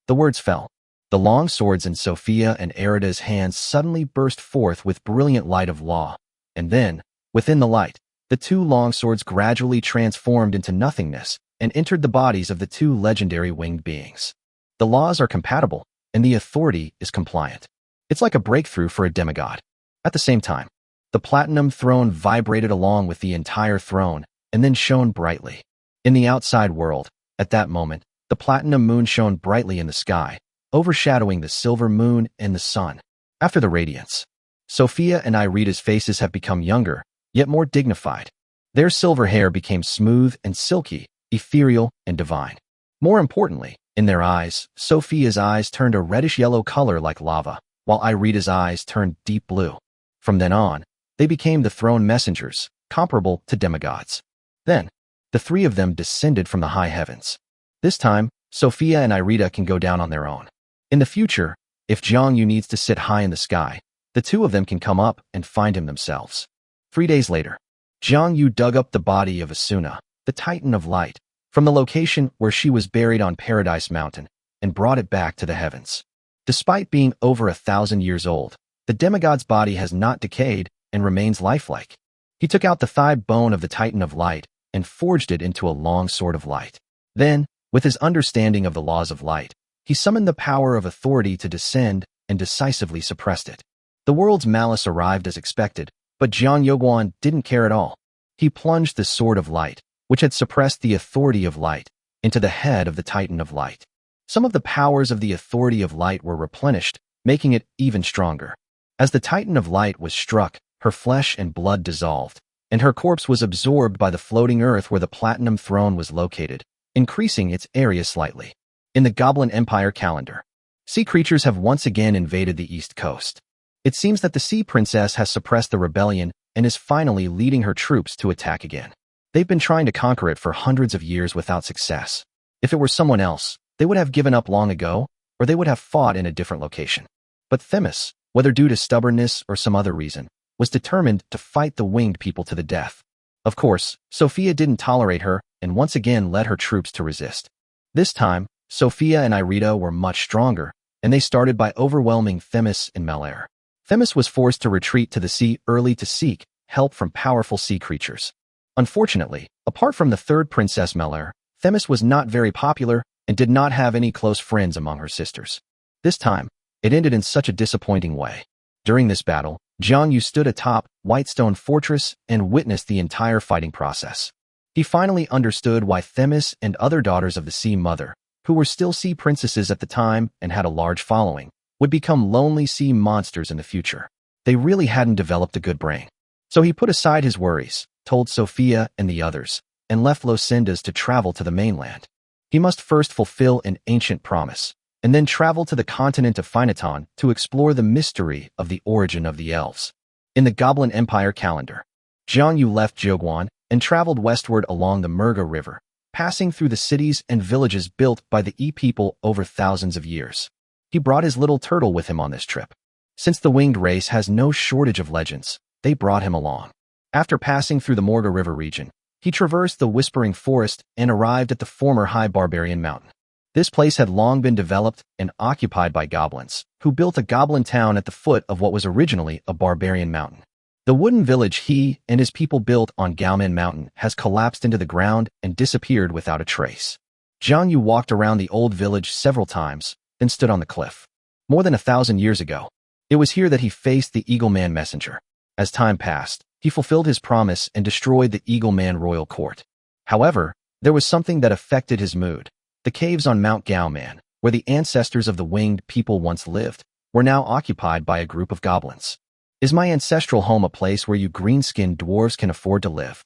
The words fell. The long swords in Sophia and Irita's hands suddenly burst forth with brilliant light of law, and then, within the light, the two long swords gradually transformed into nothingness and entered the bodies of the two legendary winged beings. The laws are compatible, and the authority is compliant. It's like a breakthrough for a demigod. At the same time, the Platinum Throne vibrated along with the entire throne and then shone brightly. In the outside world, at that moment, the Platinum Moon shone brightly in the sky, overshadowing the silver moon and the sun. After the radiance, Sophia and Irita's faces have become younger, yet more dignified. Their silver hair became smooth and silky, ethereal and divine. More importantly, in their eyes, Sophia's eyes turned a reddish-yellow color like lava, while Irita's eyes turned deep blue. From then on, they became the throne messengers, comparable to demigods. Then, the three of them descended from the high heavens. This time, Sophia and Irita can go down on their own. In the future, if Jiangyu needs to sit high in the sky, the two of them can come up and find him themselves. 3 days later, Jiangyu dug up the body of Asuna, the Titan of Light, from the location where she was buried on Paradise Mountain, and brought it back to the heavens. Despite being over 1,000 years old, the demigod's body has not decayed and remains lifelike. He took out the thigh bone of the Titan of Light and forged it into a long sword of light. Then, with his understanding of the laws of light, he summoned the power of authority to descend and decisively suppressed it. The world's malice arrived as expected, but Jiang Yoguan didn't care at all. He plunged the sword of light, which had suppressed the authority of light, into the head of the Titan of Light. Some of the powers of the authority of light were replenished, making it even stronger. As the Titan of Light was struck, her flesh and blood dissolved, and her corpse was absorbed by the floating earth where the Platinum Throne was located, increasing its area slightly. In the Goblin Empire calendar, sea creatures have once again invaded the East Coast. It seems that the Sea Princess has suppressed the rebellion and is finally leading her troops to attack again. They've been trying to conquer it for hundreds of years without success. If it were someone else, they would have given up long ago, or they would have fought in a different location. But Themis, whether due to stubbornness or some other reason, was determined to fight the winged people to the death. Of course, Sophia didn't tolerate her and once again led her troops to resist. This time, Sophia and Irita were much stronger, and they started by overwhelming Themis and Malair. Themis was forced to retreat to the sea early to seek help from powerful sea creatures. Unfortunately, apart from the third princess Malair, Themis was not very popular and did not have any close friends among her sisters. This time, it ended in such a disappointing way. During this battle, Jiang Yu stood atop Whitestone Fortress and witnessed the entire fighting process. He finally understood why Themis and other daughters of the Sea Mother, who were still sea princesses at the time and had a large following, would become lonely sea monsters in the future. They really hadn't developed a good brain. So he put aside his worries, told Sophia and the others, and left Lucinda's to travel to the mainland. He must first fulfill an ancient promise, and then travel to the continent of Phynaton to explore the mystery of the origin of the elves. In the Goblin Empire calendar, Jiang Yu left Jiuguan and traveled westward along the Murga River, passing through the cities and villages built by the people over thousands of years. He brought his little turtle with him on this trip. Since the winged race has no shortage of legends, they brought him along. After passing through the Murga River region, he traversed the Whispering Forest and arrived at the former High Barbarian Mountain. This place had long been developed and occupied by goblins, who built a goblin town at the foot of what was originally a barbarian mountain. The wooden village he and his people built on Gaomen Mountain has collapsed into the ground and disappeared without a trace. Jiang Yu walked around the old village several times, then stood on the cliff. More than 1,000 years ago, it was here that he faced the Eagle Man messenger. As time passed, he fulfilled his promise and destroyed the Eagle Man royal court. However, there was something that affected his mood. The caves on Mount Gaoman, where the ancestors of the winged people once lived, were now occupied by a group of goblins. Is my ancestral home a place where you green-skinned dwarves can afford to live?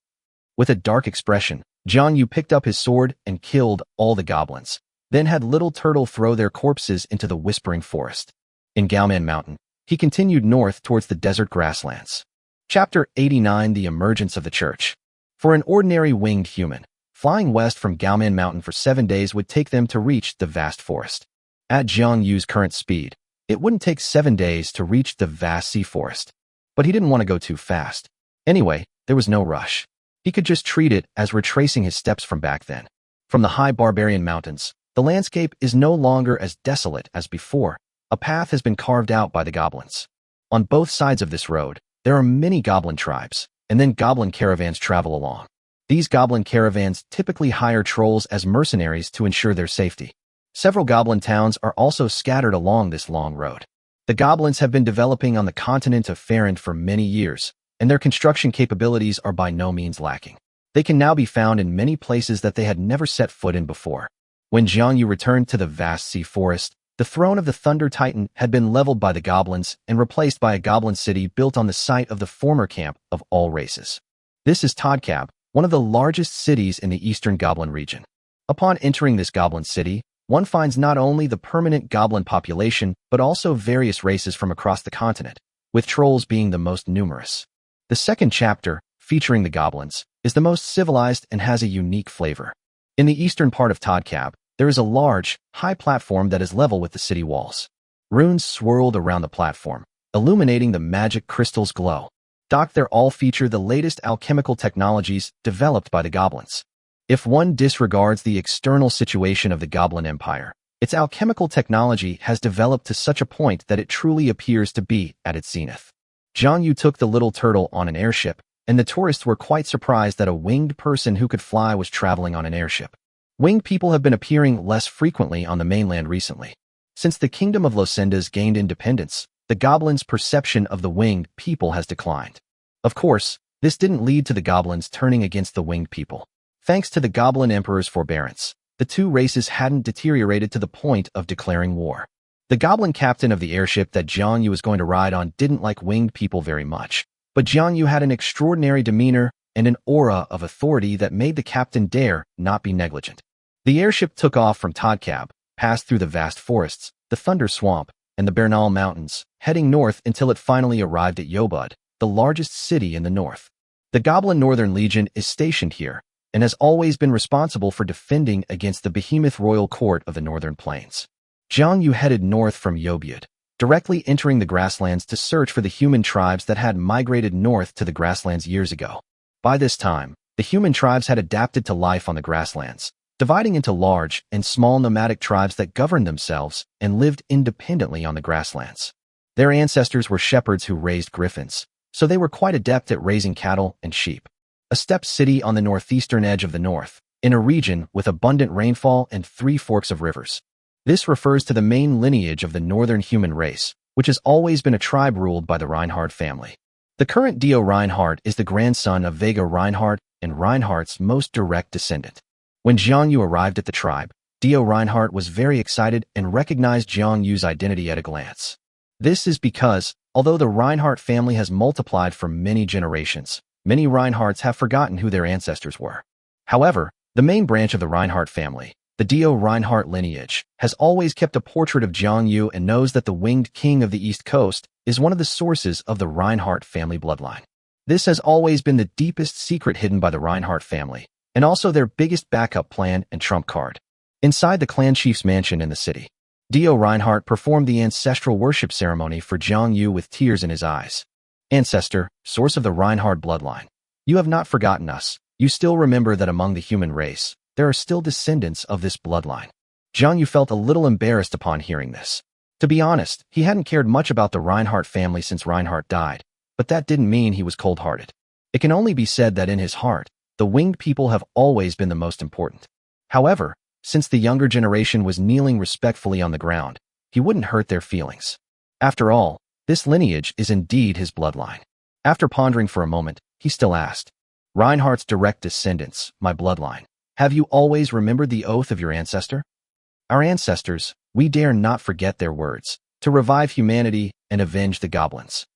With a dark expression, Jiang Yu picked up his sword and killed all the goblins, then had Little Turtle throw their corpses into the Whispering Forest. In Gaoman Mountain, he continued north towards the desert grasslands. Chapter 89: The Emergence of the Church. For an ordinary winged human, flying west from Gaoman Mountain for 7 days would take them to reach the vast forest. At Jiang Yu's current speed, it wouldn't take 7 days to reach the vast sea forest. But he didn't want to go too fast. Anyway, there was no rush. He could just treat it as retracing his steps from back then. From the high barbarian mountains, the landscape is no longer as desolate as before. A path has been carved out by the goblins. On both sides of this road, there are many goblin tribes, and then goblin caravans travel along. These goblin caravans typically hire trolls as mercenaries to ensure their safety. Several goblin towns are also scattered along this long road. The goblins have been developing on the continent of Farand for many years, and their construction capabilities are by no means lacking. They can now be found in many places that they had never set foot in before. When Jiang Yu returned to the vast sea forest, the throne of the Thunder Titan had been leveled by the goblins and replaced by a goblin city built on the site of the former camp of all races. This is Todcab, one of the largest cities in the eastern goblin region. Upon entering this goblin city, one finds not only the permanent goblin population, but also various races from across the continent, with trolls being the most numerous. The second chapter, featuring the goblins, is the most civilized and has a unique flavor. In the eastern part of Todcab, there is a large, high platform that is level with the city walls. Runes swirled around the platform, illuminating the magic crystal's glow. Docked there all feature the latest alchemical technologies developed by the goblins. If one disregards the external situation of the Goblin Empire, its alchemical technology has developed to such a point that it truly appears to be at its zenith. Jiang Yu took the little turtle on an airship, and the tourists were quite surprised that a winged person who could fly was traveling on an airship. Winged people have been appearing less frequently on the mainland recently. Since the Kingdom of Lucinda's gained independence, the goblins' perception of the winged people has declined. Of course, this didn't lead to the goblins turning against the winged people. Thanks to the Goblin Emperor's forbearance, the two races hadn't deteriorated to the point of declaring war. The goblin captain of the airship that Jiang Yu was going to ride on didn't like winged people very much, but Jiang Yu had an extraordinary demeanor and an aura of authority that made the captain dare not be negligent. The airship took off from Todcab, passed through the vast forests, the Thunder Swamp, and the Bernal Mountains, heading north until it finally arrived at Yobud, the largest city in the north. The Goblin Northern Legion is stationed here and has always been responsible for defending against the behemoth royal court of the Northern Plains. Jiang Yu headed north from Yobyud, directly entering the grasslands to search for the human tribes that had migrated north to the grasslands years ago. By this time, the human tribes had adapted to life on the grasslands, dividing into large and small nomadic tribes that governed themselves and lived independently on the grasslands. Their ancestors were shepherds who raised griffins, so they were quite adept at raising cattle and sheep. A steppe city on the northeastern edge of the north, in a region with abundant rainfall and 3 forks of rivers. This refers to the main lineage of the northern human race, which has always been a tribe ruled by the Reinhardt family. The current Dio Reinhardt is the grandson of Vega Reinhardt and Reinhardt's most direct descendant. When Jiang Yu arrived at the tribe, Dio Reinhardt was very excited and recognized Jiang Yu's identity at a glance. This is because, although the Reinhardt family has multiplied for many generations, many Reinhardts have forgotten who their ancestors were. However, the main branch of the Reinhardt family, the Dio Reinhardt lineage, has always kept a portrait of Jiang Yu and knows that the winged king of the East Coast is one of the sources of the Reinhardt family bloodline. This has always been the deepest secret hidden by the Reinhardt family, and also their biggest backup plan and trump card. Inside the clan chief's mansion in the city, Dio Reinhardt performed the ancestral worship ceremony for Jiang Yu with tears in his eyes. Ancestor, source of the Reinhardt bloodline, you have not forgotten us. You still remember that among the human race, there are still descendants of this bloodline. Jiang Yu felt a little embarrassed upon hearing this. To be honest, he hadn't cared much about the Reinhardt family since Reinhardt died, but that didn't mean he was cold-hearted. It can only be said that in his heart, the winged people have always been the most important. However, since the younger generation was kneeling respectfully on the ground, he wouldn't hurt their feelings. After all, this lineage is indeed his bloodline. After pondering for a moment, he still asked, Reinhardt's direct descendants, my bloodline, have you always remembered the oath of your ancestor? Our ancestors, we dare not forget their words, to revive humanity and avenge the goblins.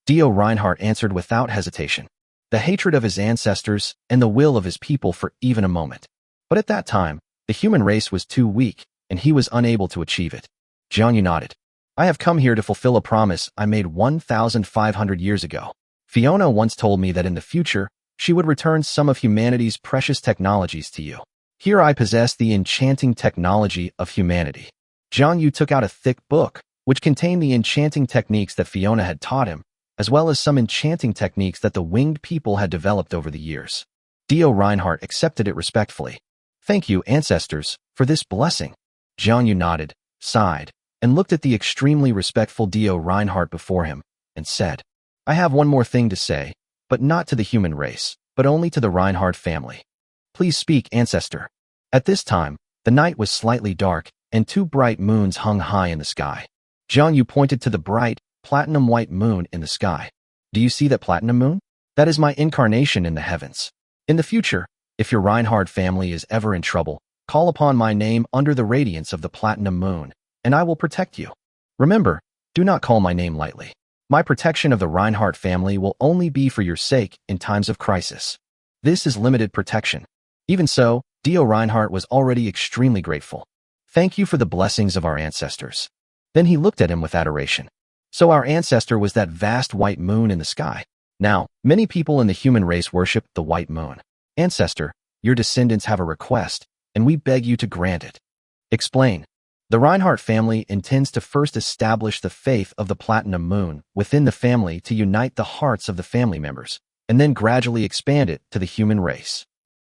Dio Reinhardt answered without hesitation, the hatred of his ancestors and the will of his people for even a moment. But at that time, the human race was too weak, and he was unable to achieve it. Jiang Yu nodded. I have come here to fulfill a promise I made 1,500 years ago. Fiona once told me that in the future, she would return some of humanity's precious technologies to you. Here I possess the enchanting technology of humanity. Jiang Yu took out a thick book, which contained the enchanting techniques that Fiona had taught him, as well as some enchanting techniques that the winged people had developed over the years. Dio Reinhardt accepted it respectfully. Thank you, ancestors, for this blessing. Jiang Yu nodded, sighed, and looked at the extremely respectful Dio Reinhardt before him, and said, I have one more thing to say, but not to the human race, but only to the Reinhardt family. Please speak, ancestor. At this time, the night was slightly dark, and 2 bright moons hung high in the sky. Jiang Yu pointed to the bright, platinum-white moon in the sky. Do you see that platinum moon? That is my incarnation in the heavens. In the future, if your Reinhardt family is ever in trouble, call upon my name under the radiance of the platinum moon, and I will protect you. Remember, do not call my name lightly. My protection of the Reinhardt family will only be for your sake in times of crisis. This is limited protection. Even so, Dio Reinhardt was already extremely grateful. Thank you for the blessings of our ancestors. Then he looked at him with adoration. So our ancestor was that vast white moon in the sky. Now, many people in the human race worship the white moon. Ancestor, your descendants have a request, and we beg you to grant it. Explain. The Reinhardt family intends to first establish the faith of the platinum moon within the family to unite the hearts of the family members, and then gradually expand it to the human race.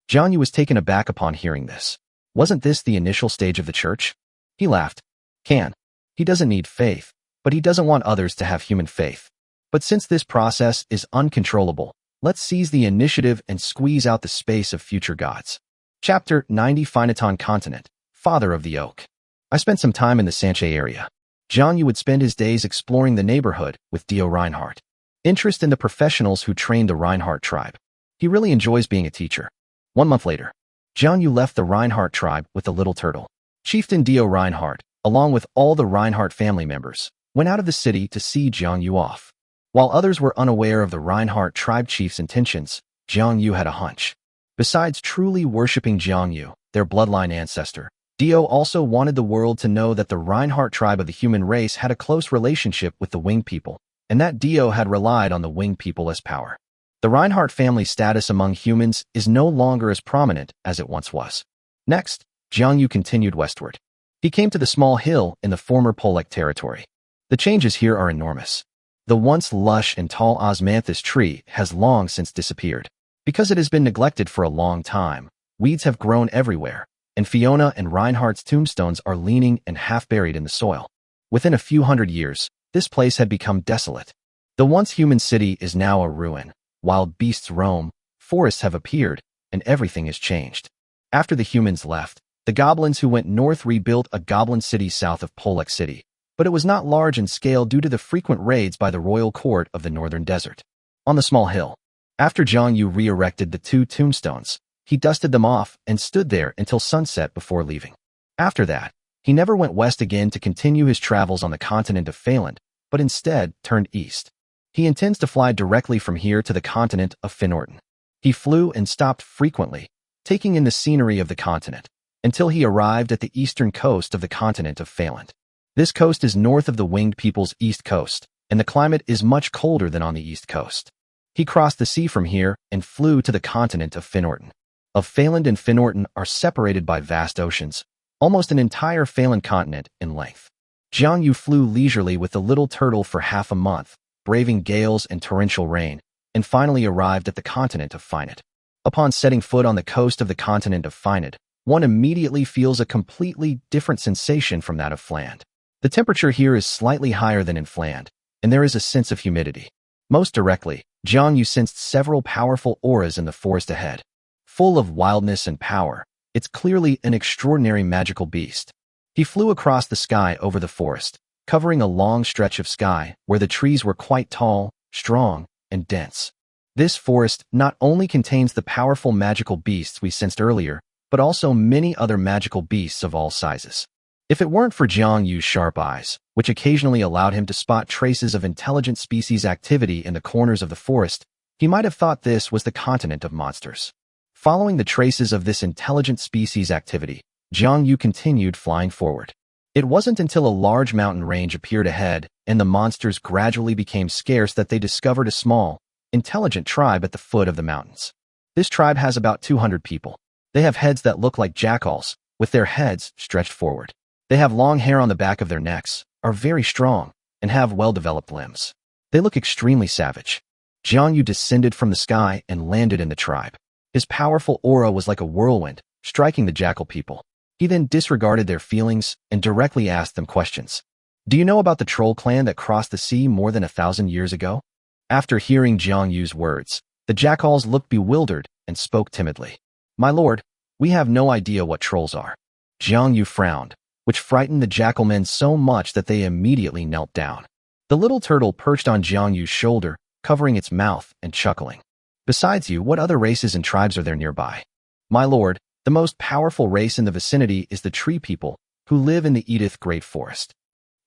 Jiang Yu was taken aback upon hearing this. Wasn't this the initial stage of the church? He laughed. He doesn't need faith, but he doesn't want others to have human faith. But since this process is uncontrollable, let's seize the initiative and squeeze out the space of future gods. Chapter 90 Phoneton Continent, Father of the Oak. I spent some time in the Sanche area. Jiang Yu would spend his days exploring the neighborhood with Dio Reinhardt. Interest in the professionals who trained the Reinhardt tribe. He really enjoys being a teacher. 1 month later, Jiang Yu left the Reinhardt tribe with the little turtle. Chieftain Dio Reinhardt, along with all the Reinhardt family members, went out of the city to see Jiang Yu off. While others were unaware of the Reinhardt tribe chief's intentions, Jiang Yu had a hunch. Besides truly worshipping Jiang Yu, their bloodline ancestor, Dio also wanted the world to know that the Reinhardt tribe of the human race had a close relationship with the winged people, and that Dio had relied on the winged people as power. The The Reinhardt family status among humans is no longer as prominent as it once was. Next, Jiang Yu continued westward. He came to the small hill in the former Polek territory. The changes here are enormous. The once lush and tall osmanthus tree has long since disappeared. Because it has been neglected for a long time, weeds have grown everywhere, and Fiona and Reinhardt's tombstones are leaning and half buried in the soil. Within a few hundred years, this place had become desolate. The once human city is now a ruin. Wild beasts roam, forests have appeared, and everything has changed. After the humans left, the goblins who went north rebuilt a goblin city south of Polek City, but it was not large in scale due to the frequent raids by the royal court of the northern desert. On the small hill, after Jiang Yu re-erected the two tombstones, he dusted them off and stood there until sunset before leaving. After that, he never went west again to continue his travels on the continent of Phaland, but instead turned east. He intends to fly directly from here to the continent of Finorton. He flew and stopped frequently, taking in the scenery of the continent, until he arrived at the eastern coast of the continent of Phaland. This coast is north of the winged people's east coast, and the climate is much colder than on the east coast. He crossed the sea from here and flew to the continent of Finorton. Of Phaland and Finorton are separated by vast oceans, almost an entire Phaland continent in length. Jiang Yu flew leisurely with the little turtle for half a month, braving gales and torrential rain, and finally arrived at the continent of Finet. Upon setting foot on the coast of the continent of Finet, one immediately feels a completely different sensation from that of Fland. The temperature here is slightly higher than in Fland, and there is a sense of humidity. Most directly, Jiang Yu sensed several powerful auras in the forest ahead. Full of wildness and power, it's clearly an extraordinary magical beast. He flew across the sky over the forest, covering a long stretch of sky where the trees were quite tall, strong, and dense. This forest not only contains the powerful magical beasts we sensed earlier, but also many other magical beasts of all sizes. If it weren't for Jiang Yu's sharp eyes, which occasionally allowed him to spot traces of intelligent species activity in the corners of the forest, he might have thought this was the continent of monsters. Following the traces of this intelligent species activity, Jiang Yu continued flying forward. It wasn't until a large mountain range appeared ahead and the monsters gradually became scarce that they discovered a small, intelligent tribe at the foot of the mountains. This tribe has about 200 people. They have heads that look like jackals, with their heads stretched forward. They have long hair on the back of their necks, are very strong, and have well-developed limbs. They look extremely savage. Jiang Yu descended from the sky and landed in the tribe. His powerful aura was like a whirlwind, striking the jackal people. He then disregarded their feelings and directly asked them questions. Do you know about the troll clan that crossed the sea more than 1,000 years ago? After hearing Jiang Yu's words, the jackals looked bewildered and spoke timidly. My lord, we have no idea what trolls are. Jiang Yu frowned, which frightened the jackalmen so much that they immediately knelt down. The little turtle perched on Jiang Yu's shoulder, covering its mouth and chuckling. Besides you, what other races and tribes are there nearby? My lord, the most powerful race in the vicinity is the tree people, who live in the Edith Great Forest.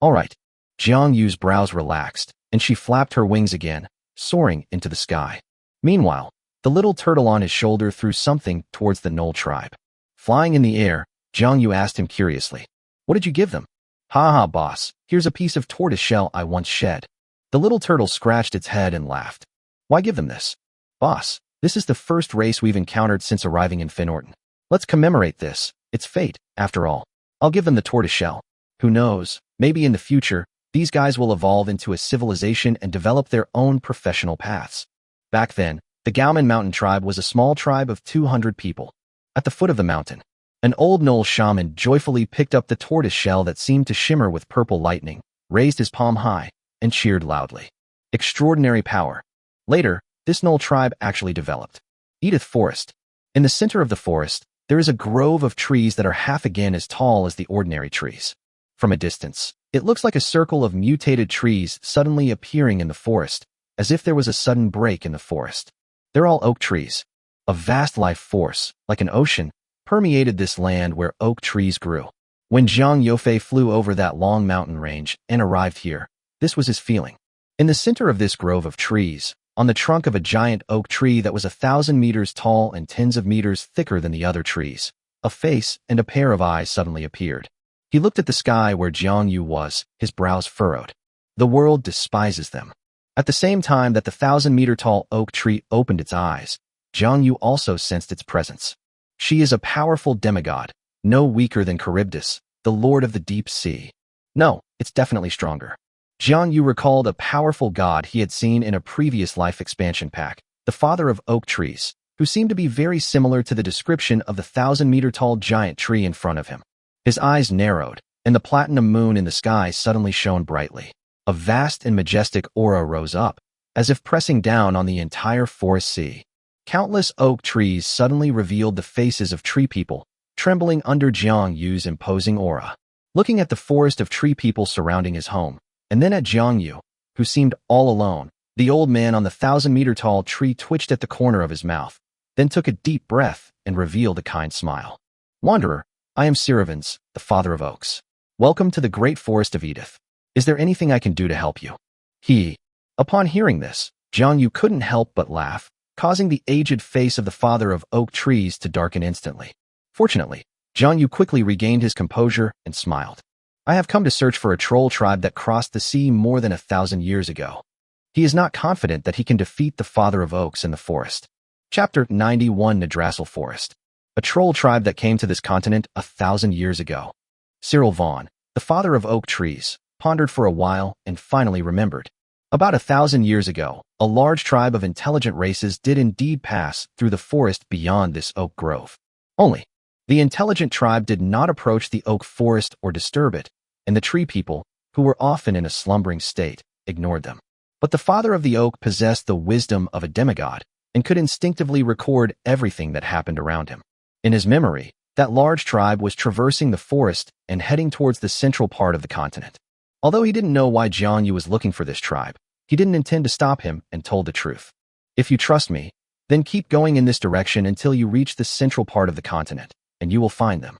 All right. Jiang Yu's brows relaxed, and she flapped her wings again, soaring into the sky. Meanwhile, the little turtle on his shoulder threw something towards the Knoll tribe. Flying in the air, Jiang Yu asked him curiously, what did you give them? Ha ha, boss, here's a piece of tortoise shell I once shed. The little turtle scratched its head and laughed. Why give them this? Boss, this is the first race we've encountered since arriving in Finorton. Let's commemorate this. It's fate, after all. I'll give them the tortoise shell. Who knows, maybe in the future, these guys will evolve into a civilization and develop their own professional paths. Back then, the Gauman mountain tribe was a small tribe of 200 people. At the foot of the mountain, an old Knoll shaman joyfully picked up the tortoise shell that seemed to shimmer with purple lightning, raised his palm high, and cheered loudly. Extraordinary power. Later, this Knoll tribe actually developed. Edith Forest. In the center of the forest, there is a grove of trees that are half again as tall as the ordinary trees. From a distance, it looks like a circle of mutated trees suddenly appearing in the forest, as if there was a sudden break in the forest. They're all oak trees. A vast life force, like an ocean, permeated this land where oak trees grew. When Zhang Yofei flew over that long mountain range and arrived here, this was his feeling. In the center of this grove of trees, on the trunk of a giant oak tree that was 1,000 meters tall and tens of meters thicker than the other trees, a face and a pair of eyes suddenly appeared. He looked at the sky where Jiang Yu was, his brows furrowed. The world despises them. At the same time that the 1,000-meter-tall oak tree opened its eyes, Jiang Yu also sensed its presence. She is a powerful demigod, no weaker than Charybdis, the lord of the deep sea. No, it's definitely stronger. Jiang Yu recalled a powerful god he had seen in a previous life expansion pack, the father of oak trees, who seemed to be very similar to the description of the 1,000-meter-tall giant tree in front of him. His eyes narrowed, and the platinum moon in the sky suddenly shone brightly. A vast and majestic aura rose up, as if pressing down on the entire forest sea. Countless oak trees suddenly revealed the faces of tree people, trembling under Jiang Yu's imposing aura. Looking at the forest of tree people surrounding his home, and then at Jiang Yu, who seemed all alone, the old man on the 1,000-meter-tall tree twitched at the corner of his mouth, then took a deep breath and revealed a kind smile. Wanderer, I am Siravans, the father of oaks. Welcome to the great forest of Edith. Is there anything I can do to help you? Upon hearing this, Jiang Yu couldn't help but laugh, causing the aged face of the father of oak trees to darken instantly. Fortunately, Jiang Yu quickly regained his composure and smiled. I have come to search for a troll tribe that crossed the sea more than 1,000 years ago. He is not confident that he can defeat the father of oaks in the forest. Chapter 91 Nadrassil Forest. A troll tribe that came to this continent 1,000 years ago. Cyril Vaughn, the father of oak trees, pondered for a while and finally remembered. About 1,000 years ago, a large tribe of intelligent races did indeed pass through the forest beyond this oak grove. Only, the intelligent tribe did not approach the oak forest or disturb it, and the tree people, who were often in a slumbering state, ignored them. But the father of the oak possessed the wisdom of a demigod and could instinctively record everything that happened around him. In his memory, that large tribe was traversing the forest and heading towards the central part of the continent. Although he didn't know why Jiang Yu was looking for this tribe, he didn't intend to stop him and told the truth. If you trust me, then keep going in this direction until you reach the central part of the continent, and you will find them.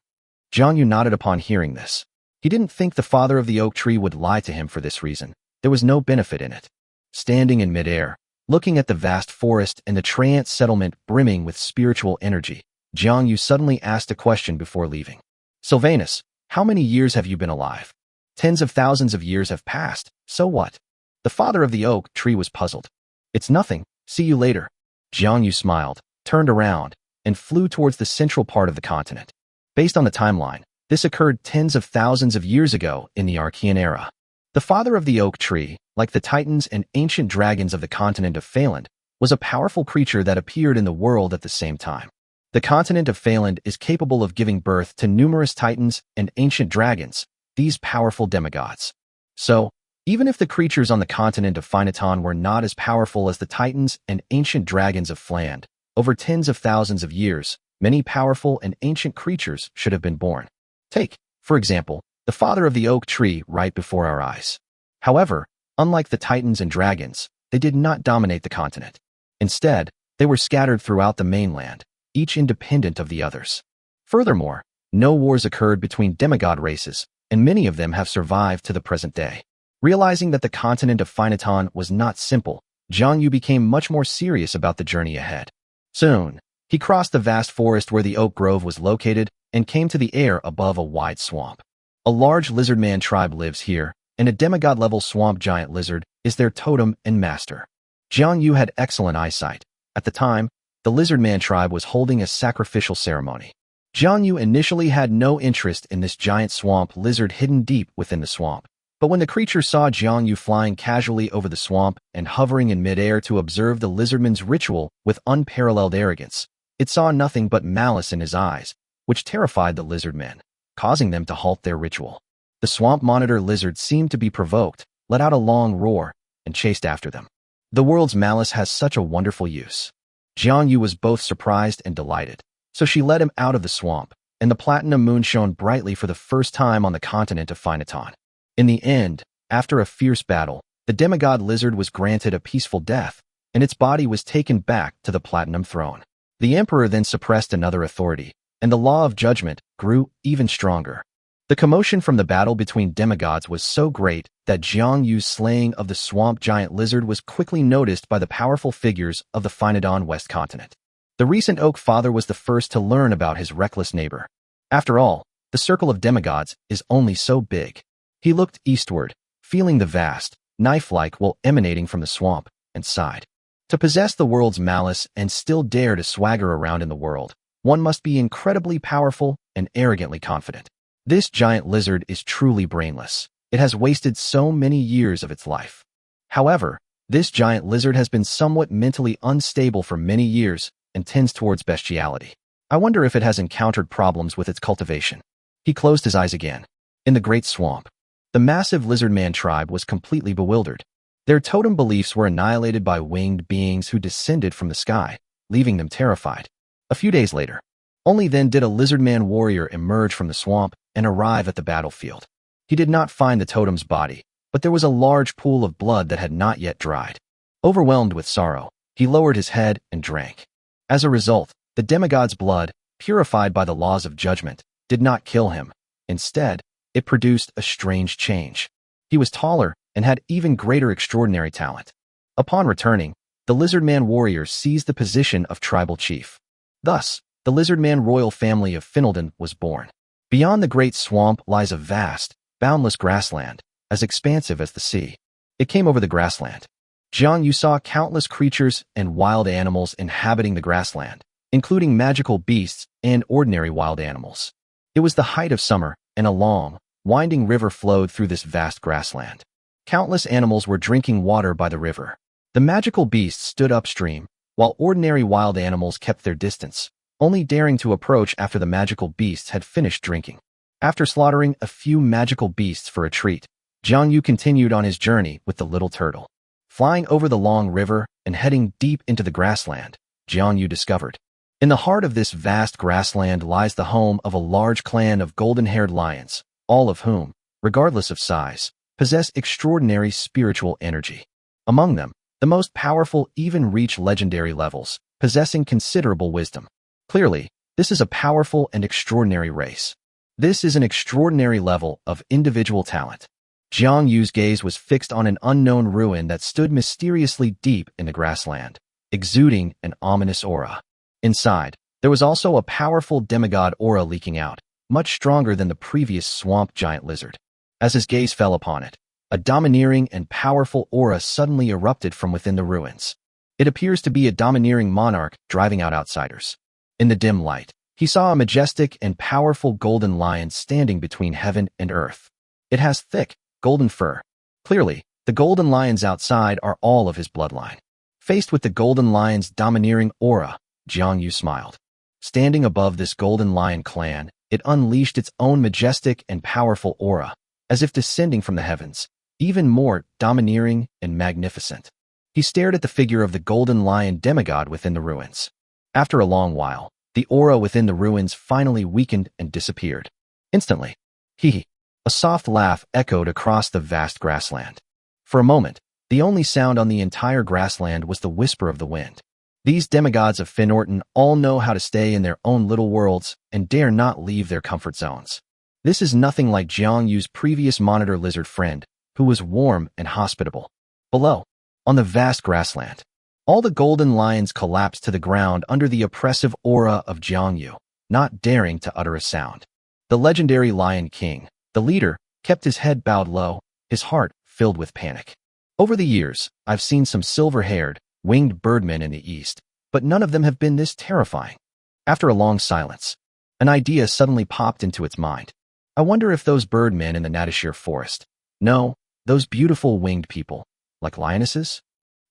Jiang Yu nodded upon hearing this. He didn't think the father of the oak tree would lie to him for this reason. There was no benefit in it. Standing in midair, looking at the vast forest and the Trance settlement brimming with spiritual energy, Jiang Yu suddenly asked a question before leaving. Sylvanus, how many years have you been alive? Tens of thousands of years have passed, so what? The father of the oak tree was puzzled. It's nothing, see you later. Jiang Yu smiled, turned around, and flew towards the central part of the continent. Based on the timeline, this occurred tens of thousands of years ago in the Archean era. The father of the oak tree, like the titans and ancient dragons of the continent of Phaland, was a powerful creature that appeared in the world at the same time. The continent of Phaland is capable of giving birth to numerous titans and ancient dragons, these powerful demigods. So, even if the creatures on the continent of Phainaton were not as powerful as the titans and ancient dragons of Phland, over tens of thousands of years, many powerful and ancient creatures should have been born. Take, for example, the father of the oak tree right before our eyes. However, unlike the titans and dragons, they did not dominate the continent. Instead, they were scattered throughout the mainland, each independent of the others. Furthermore, no wars occurred between demigod races, and many of them have survived to the present day. Realizing that the continent of Phainaton was not simple, Jiang Yu became much more serious about the journey ahead. Soon, he crossed the vast forest where the oak grove was located and came to the air above a wide swamp. A large lizardman tribe lives here, and a demigod-level swamp giant lizard is their totem and master. Jiang Yu had excellent eyesight. At the time, the lizardman tribe was holding a sacrificial ceremony. Jiang Yu initially had no interest in this giant swamp lizard hidden deep within the swamp. But when the creature saw Jiang Yu flying casually over the swamp and hovering in midair to observe the lizardman's ritual with unparalleled arrogance, it saw nothing but malice in his eyes, which terrified the lizardmen, causing them to halt their ritual. The swamp monitor lizard seemed to be provoked, let out a long roar, and chased after them. The world's malice has such a wonderful use. Jiang Yu was both surprised and delighted, so she led him out of the swamp, and the platinum moon shone brightly for the first time on the continent of Phainaton. In the end, after a fierce battle, the demigod lizard was granted a peaceful death, and its body was taken back to the platinum throne. The emperor then suppressed another authority, and the law of judgment grew even stronger. The commotion from the battle between demigods was so great that Jiang Yu's slaying of the swamp giant lizard was quickly noticed by the powerful figures of the Phainodon West continent. The recent oak father was the first to learn about his reckless neighbor. After all, the circle of demigods is only so big. He looked eastward, feeling the vast, knife-like while emanating from the swamp, and sighed. To possess the world's malice and still dare to swagger around in the world, one must be incredibly powerful and arrogantly confident. This giant lizard is truly brainless. It has wasted so many years of its life. However, this giant lizard has been somewhat mentally unstable for many years and tends towards bestiality. I wonder if it has encountered problems with its cultivation. He closed his eyes again. In the great swamp, the massive lizard man tribe was completely bewildered. Their totem beliefs were annihilated by winged beings who descended from the sky, leaving them terrified. A few days later, only then did a lizard man warrior emerge from the swamp and arrive at the battlefield. He did not find the totem's body, but there was a large pool of blood that had not yet dried. Overwhelmed with sorrow, he lowered his head and drank. As a result, the demigod's blood, purified by the laws of judgment, did not kill him. Instead, it produced a strange change. He was taller and had even greater extraordinary talent. Upon returning, the lizard man warrior seized the position of tribal chief. Thus, the lizard man royal family of Finalden was born. Beyond the great swamp lies a vast, boundless grassland, as expansive as the sea. It came over the grassland. Jiang Yu saw countless creatures and wild animals inhabiting the grassland, including magical beasts and ordinary wild animals. It was the height of summer, and a long, winding river flowed through this vast grassland. Countless animals were drinking water by the river. The magical beasts stood upstream, while ordinary wild animals kept their distance, only daring to approach after the magical beasts had finished drinking. After slaughtering a few magical beasts for a treat, Jiang Yu continued on his journey with the little turtle. Flying over the long river and heading deep into the grassland, Jiang Yu discovered. In the heart of this vast grassland lies the home of a large clan of golden-haired lions, all of whom, regardless of size, possess extraordinary spiritual energy. Among them, the most powerful even reach legendary levels, possessing considerable wisdom. Clearly, this is a powerful and extraordinary race. This is an extraordinary level of individual talent. Jiang Yu's gaze was fixed on an unknown ruin that stood mysteriously deep in the grassland, exuding an ominous aura. Inside, there was also a powerful demigod aura leaking out, much stronger than the previous swamp giant lizard. As his gaze fell upon it, a domineering and powerful aura suddenly erupted from within the ruins. It appears to be a domineering monarch driving out outsiders. In the dim light, he saw a majestic and powerful golden lion standing between heaven and earth. It has thick, golden fur. Clearly, the golden lions outside are all of his bloodline. Faced with the golden lion's domineering aura, Jiang Yu smiled. Standing above this golden lion clan, it unleashed its own majestic and powerful aura, as if descending from the heavens, even more domineering and magnificent. He stared at the figure of the golden lion demigod within the ruins. After a long while, the aura within the ruins finally weakened and disappeared. Instantly, a soft laugh echoed across the vast grassland. For a moment, the only sound on the entire grassland was the whisper of the wind. These demigods of Finalden all know how to stay in their own little worlds and dare not leave their comfort zones. This is nothing like Jiang Yu's previous monitor lizard friend, who was warm and hospitable. Below, on the vast grassland, all the golden lions collapsed to the ground under the oppressive aura of Jiang Yu, not daring to utter a sound. The legendary Lion King, the leader, kept his head bowed low, his heart filled with panic. Over the years, I've seen some silver-haired, winged birdmen in the east, but none of them have been this terrifying. After a long silence, an idea suddenly popped into its mind. I wonder if those birdmen in the Natashir forest, no, those beautiful winged people, like lionesses?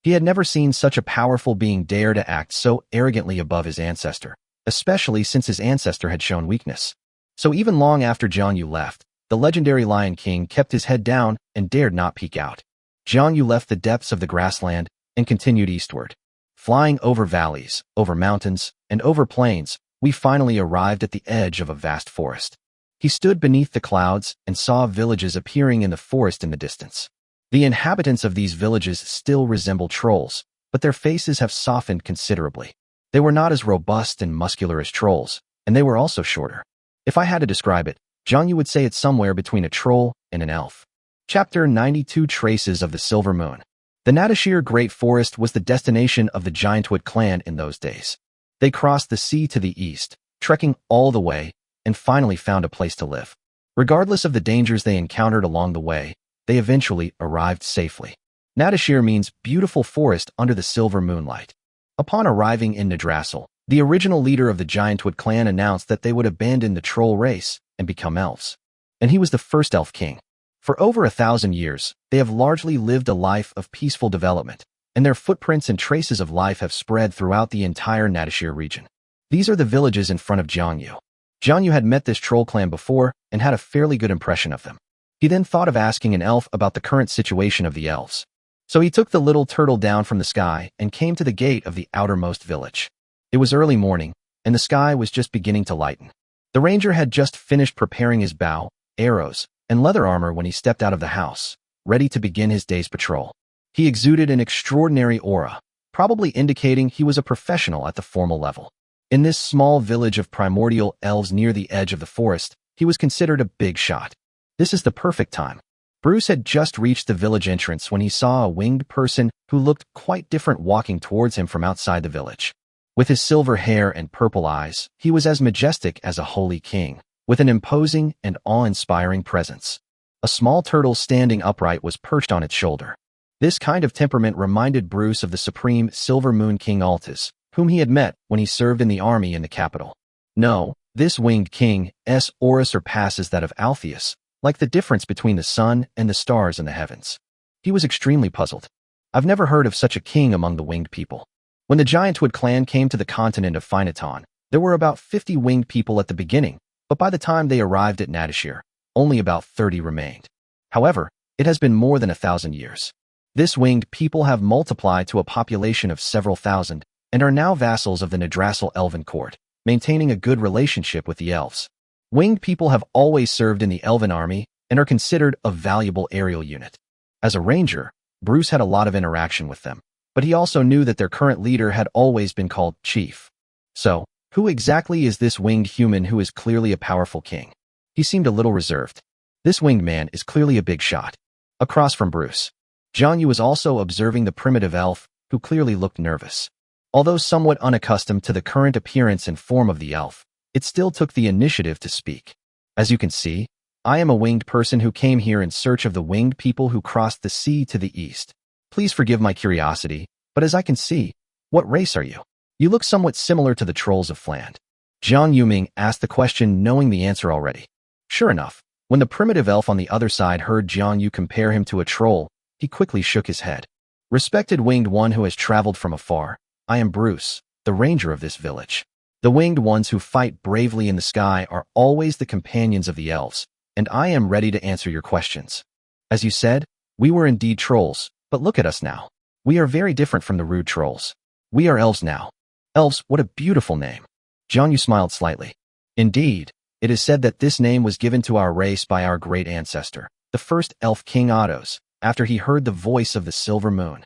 He had never seen such a powerful being dare to act so arrogantly above his ancestor, especially since his ancestor had shown weakness. So even long after Jiang Yu left, the legendary Lion King kept his head down and dared not peek out. Jiang Yu left the depths of the grassland and continued eastward. Flying over valleys, over mountains, and over plains, we finally arrived at the edge of a vast forest. He stood beneath the clouds and saw villages appearing in the forest in the distance. The inhabitants of these villages still resemble trolls, but their faces have softened considerably. They were not as robust and muscular as trolls, and they were also shorter. If I had to describe it, Jiang Yu would say it's somewhere between a troll and an elf. Chapter 92 Traces of the Silver Moon. The Natashir Great Forest was the destination of the Giantwood clan in those days. They crossed the sea to the east, trekking all the way, and finally found a place to live. Regardless of the dangers they encountered along the way, they eventually arrived safely. Nadashir means beautiful forest under the silver moonlight. Upon arriving in Yggdrasil, the original leader of the Giantwood clan announced that they would abandon the troll race and become elves. And he was the first elf king. For over 1,000 years, they have largely lived a life of peaceful development, and their footprints and traces of life have spread throughout the entire Nadashir region. These are the villages in front of Jiangyu. Jiangyu had met this troll clan before and had a fairly good impression of them. He then thought of asking an elf about the current situation of the elves. So he took the little turtle down from the sky and came to the gate of the outermost village. It was early morning, and the sky was just beginning to lighten. The ranger had just finished preparing his bow, arrows, and leather armor when he stepped out of the house, ready to begin his day's patrol. He exuded an extraordinary aura, probably indicating he was a professional at the formal level. In this small village of primordial elves near the edge of the forest, he was considered a big shot. This is the perfect time. Bruce had just reached the village entrance when he saw a winged person who looked quite different walking towards him from outside the village. With his silver hair and purple eyes, he was as majestic as a holy king, with an imposing and awe-inspiring presence. A small turtle standing upright was perched on its shoulder. This kind of temperament reminded Bruce of the supreme Silver Moon King Altus, whom he had met when he served in the army in the capital. No, this winged king's aura surpasses that of Alpheus, like the difference between the sun and the stars in the heavens. He was extremely puzzled. I've never heard of such a king among the winged people. When the Giantwood clan came to the continent of Phynaton, there were about 50 winged people at the beginning, but by the time they arrived at Nadashir, only about 30 remained. However, it has been more than 1,000 years. This winged people have multiplied to a population of several thousand, and are now vassals of the Yggdrasil Elven court, maintaining a good relationship with the elves. Winged people have always served in the Elven army and are considered a valuable aerial unit. As a ranger, Bruce had a lot of interaction with them, but he also knew that their current leader had always been called Chief. So, who exactly is this winged human who is clearly a powerful king? He seemed a little reserved. This winged man is clearly a big shot. Across from Bruce, Jiangyu was also observing the primitive elf, who clearly looked nervous. Although somewhat unaccustomed to the current appearance and form of the elf, it still took the initiative to speak. As you can see, I am a winged person who came here in search of the winged people who crossed the sea to the east. Please forgive my curiosity, but as I can see, what race are you? You look somewhat similar to the trolls of Fland. Jiang Yuming asked the question knowing the answer already. Sure enough, when the primitive elf on the other side heard Jiang Yu compare him to a troll, he quickly shook his head. Respected winged one who has traveled from afar, I am Bruce, the ranger of this village. The winged ones who fight bravely in the sky are always the companions of the elves, and I am ready to answer your questions. As you said, we were indeed trolls, but look at us now. We are very different from the rude trolls. We are elves now. Elves, what a beautiful name. Jiangyu smiled slightly. Indeed, it is said that this name was given to our race by our great ancestor, the first elf king Ottos, after he heard the voice of the silver moon.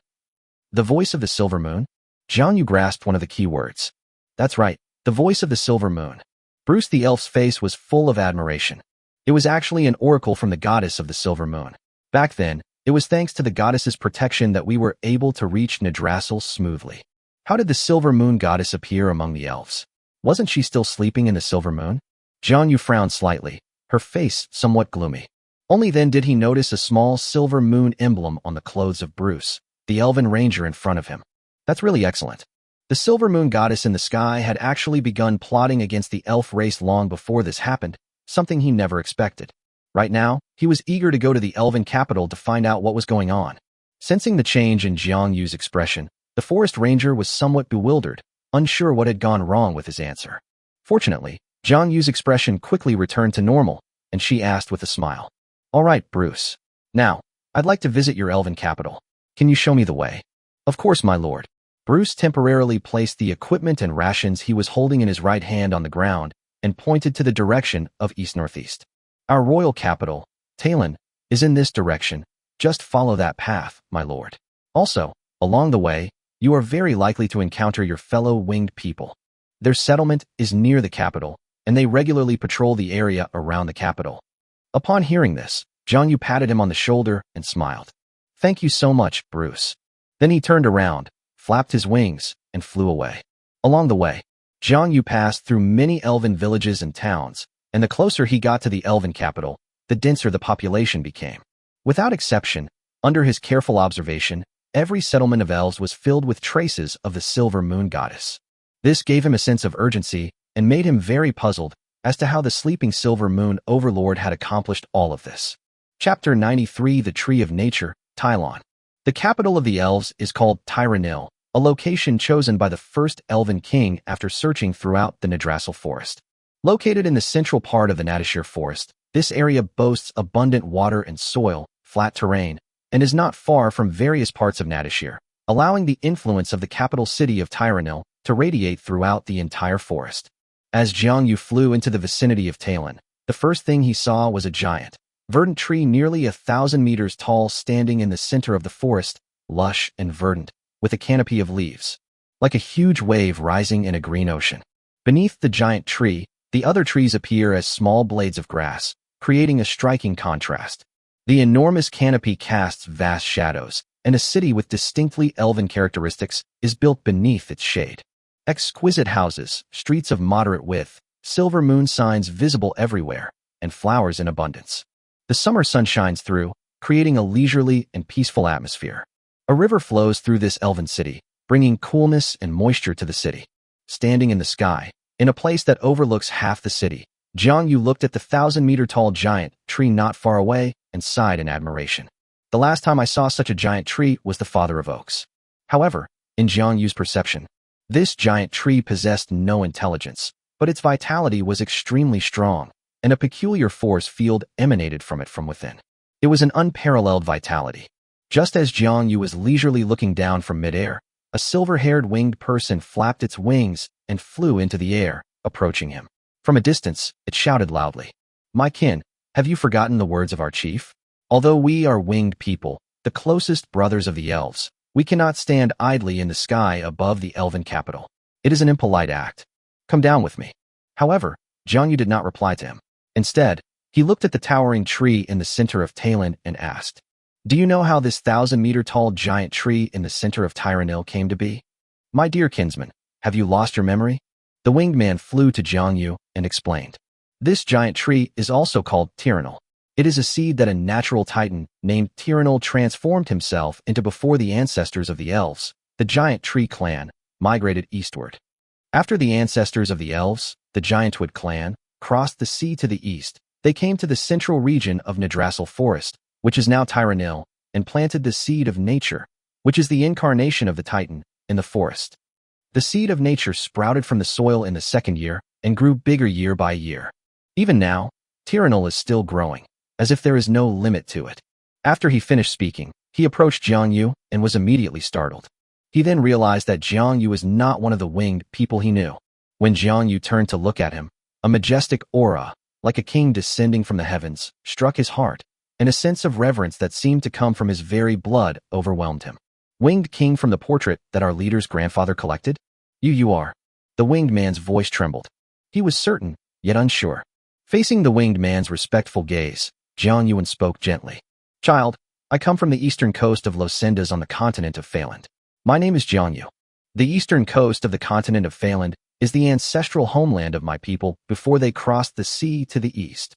The voice of the silver moon? Jiangyu grasped one of the key words. That's right, the voice of the silver moon. Bruce the elf's face was full of admiration. It was actually an oracle from the goddess of the silver moon. Back then, it was thanks to the goddess's protection that we were able to reach Yggdrasil smoothly. How did the silver moon goddess appear among the elves? Wasn't she still sleeping in the silver moon? Jiangyu frowned slightly, her face somewhat gloomy. Only then did he notice a small silver moon emblem on the clothes of Bruce, the elven ranger in front of him. That's really excellent. The silver moon goddess in the sky had actually begun plotting against the elf race long before this happened, something he never expected. Right now, he was eager to go to the elven capital to find out what was going on. Sensing the change in Jiang Yu's expression, the forest ranger was somewhat bewildered, unsure what had gone wrong with his answer. Fortunately, Jiang Yu's expression quickly returned to normal, and she asked with a smile. All right, Bruce. Now, I'd like to visit your elven capital. Can you show me the way? Of course, my lord. Bruce temporarily placed the equipment and rations he was holding in his right hand on the ground and pointed to the direction of east-northeast. Our royal capital, Talon, is in this direction. Just follow that path, my lord. Also, along the way, you are very likely to encounter your fellow winged people. Their settlement is near the capital, and they regularly patrol the area around the capital. Upon hearing this, Jiang Yu patted him on the shoulder and smiled. Thank you so much, Bruce. Then he turned around, flapped his wings, and flew away. Along the way, Jiang Yu passed through many elven villages and towns, and the closer he got to the elven capital, the denser the population became. Without exception, under his careful observation, every settlement of elves was filled with traces of the silver moon goddess. This gave him a sense of urgency and made him very puzzled as to how the sleeping silver moon overlord had accomplished all of this. Chapter 93, The Tree of Nature, Tylon. The capital of the elves is called Tyranil, a location chosen by the first elven king after searching throughout the Yggdrasil forest. Located in the central part of the Nadashir forest, this area boasts abundant water and soil, flat terrain, and is not far from various parts of Nadashir, allowing the influence of the capital city of Tyranil to radiate throughout the entire forest. As Jiangyu flew into the vicinity of Talon, the first thing he saw was a giant, verdant tree nearly 1,000 meters tall standing in the center of the forest, lush and verdant, with a canopy of leaves, like a huge wave rising in a green ocean. Beneath the giant tree, the other trees appear as small blades of grass, creating a striking contrast. The enormous canopy casts vast shadows, and a city with distinctly elven characteristics is built beneath its shade. Exquisite houses, streets of moderate width, silver moon signs visible everywhere, and flowers in abundance. The summer sun shines through, creating a leisurely and peaceful atmosphere. A river flows through this elven city, bringing coolness and moisture to the city. Standing in the sky, in a place that overlooks half the city, Jiangyu looked at the 1,000-meter-tall giant tree not far away and sighed in admiration. The last time I saw such a giant tree was the father of oaks. However, in Jiangyu's perception, this giant tree possessed no intelligence, but its vitality was extremely strong, and a peculiar force field emanated from it from within. It was an unparalleled vitality. Just as Jiangyu was leisurely looking down from midair, a silver-haired winged person flapped its wings and flew into the air, approaching him. From a distance, it shouted loudly, "My kin, have you forgotten the words of our chief? Although we are winged people, the closest brothers of the elves, we cannot stand idly in the sky above the elven capital. It is an impolite act. Come down with me." However, Jiangyu did not reply to him. Instead, he looked at the towering tree in the center of Talon and asked, "Do you know how this 1,000-meter-tall giant tree in the center of Tyranil came to be? My dear kinsman, have you lost your memory?" The winged man flew to Jiangyu and explained. This giant tree is also called Tyranil. It is a seed that a natural titan named Tyranil transformed himself into before the ancestors of the elves, the giant tree clan, migrated eastward. After the ancestors of the elves, the Giantwood clan, crossed the sea to the east, they came to the central region of Yggdrasil forest, which is now Tyranil, and planted the seed of nature, which is the incarnation of the titan, in the forest. The seed of nature sprouted from the soil in the second year and grew bigger year by year. Even now, Tyranil is still growing, as if there is no limit to it. After he finished speaking, he approached Jiangyu and was immediately startled. He then realized that Jiangyu was not one of the winged people he knew. When Jiangyu turned to look at him, a majestic aura, like a king descending from the heavens, struck his heart, and a sense of reverence that seemed to come from his very blood overwhelmed him. "Winged king from the portrait that our leader's grandfather collected? You are." The winged man's voice trembled. He was certain, yet unsure. Facing the winged man's respectful gaze, Jiangyu spoke gently. "Child, I come from the eastern coast of Losendas on the continent of Phaland. My name is Jiangyu. The eastern coast of the continent of Phaland is the ancestral homeland of my people before they crossed the sea to the east.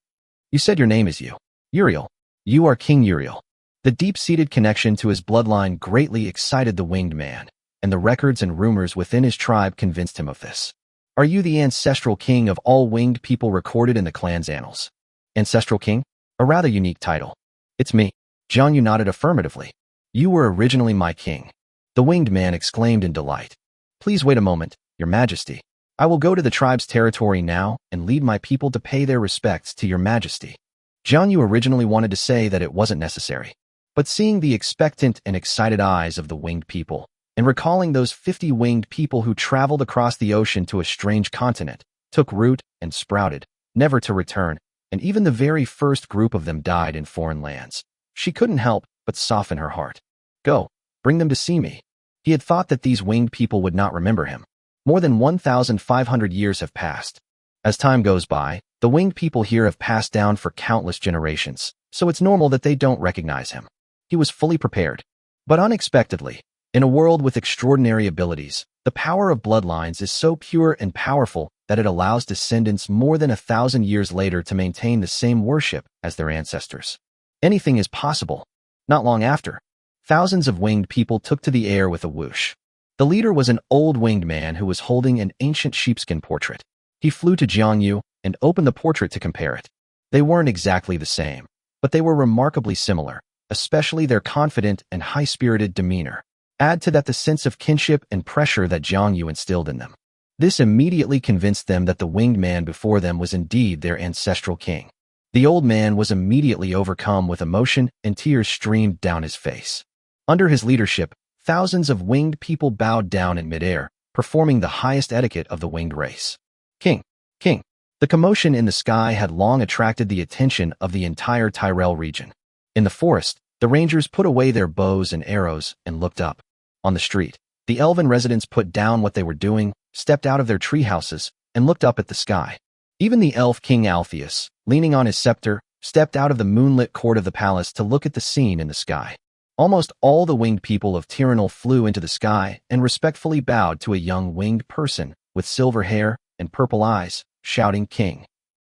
You said your name is Uriel. You are King Uriel." The deep-seated connection to his bloodline greatly excited the winged man, and the records and rumors within his tribe convinced him of this. "Are you the ancestral king of all winged people recorded in the clan's annals?" "Ancestral king? A rather unique title." "It's me." Jiangyu nodded affirmatively. "You were originally my king." The winged man exclaimed in delight. "Please wait a moment, Your Majesty. I will go to the tribe's territory now and lead my people to pay their respects to Your Majesty." Jiangyu originally wanted to say that it wasn't necessary, but seeing the expectant and excited eyes of the winged people, and recalling those 50 winged people who traveled across the ocean to a strange continent, took root and sprouted, never to return, and even the very first group of them died in foreign lands, she couldn't help but soften her heart. "Go, bring them to see me." He had thought that these winged people would not remember him. More than 1,500 years have passed. As time goes by, the winged people here have passed down for countless generations, so it's normal that they don't recognize him. He was fully prepared. But unexpectedly, in a world with extraordinary abilities, the power of bloodlines is so pure and powerful that it allows descendants more than 1,000 years later to maintain the same worship as their ancestors. Anything is possible. Not long after, thousands of winged people took to the air with a whoosh. The leader was an old winged man who was holding an ancient sheepskin portrait. He flew to Jiang Yu and opened the portrait to compare it. They weren't exactly the same, but they were remarkably similar, especially their confident and high-spirited demeanor. Add to that the sense of kinship and pressure that Jiang Yu instilled in them. This immediately convinced them that the winged man before them was indeed their ancestral king. The old man was immediately overcome with emotion and tears streamed down his face. Under his leadership, thousands of winged people bowed down in midair, performing the highest etiquette of the winged race. King, king. The commotion in the sky had long attracted the attention of the entire Tyrell region. In the forest, the rangers put away their bows and arrows and looked up. On the street, the elven residents put down what they were doing, stepped out of their tree houses, and looked up at the sky. Even the elf king Alpheus, leaning on his scepter, stepped out of the moonlit court of the palace to look at the scene in the sky. Almost all the winged people of Tyrannel flew into the sky and respectfully bowed to a young winged person with silver hair and purple eyes, shouting "King."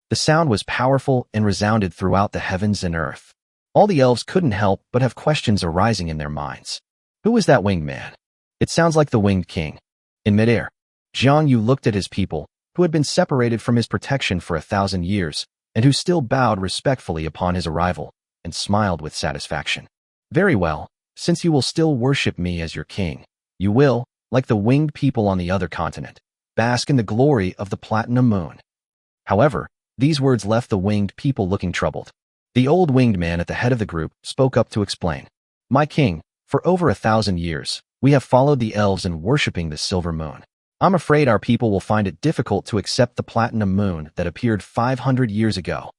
The sound was powerful and resounded throughout the heavens and earth. All the elves couldn't help but have questions arising in their minds. Who was that winged man? It sounds like the winged king. In midair, Jiang Yu looked at his people, who had been separated from his protection for 1,000 years, and who still bowed respectfully upon his arrival, and smiled with satisfaction. Very well, since you will still worship me as your king, you will, like the winged people on the other continent, bask in the glory of the platinum moon. However, these words left the winged people looking troubled. The old winged man at the head of the group spoke up to explain. My king, for over 1,000 years, we have followed the elves in worshipping the silver moon. I'm afraid our people will find it difficult to accept the platinum moon that appeared 500 years ago.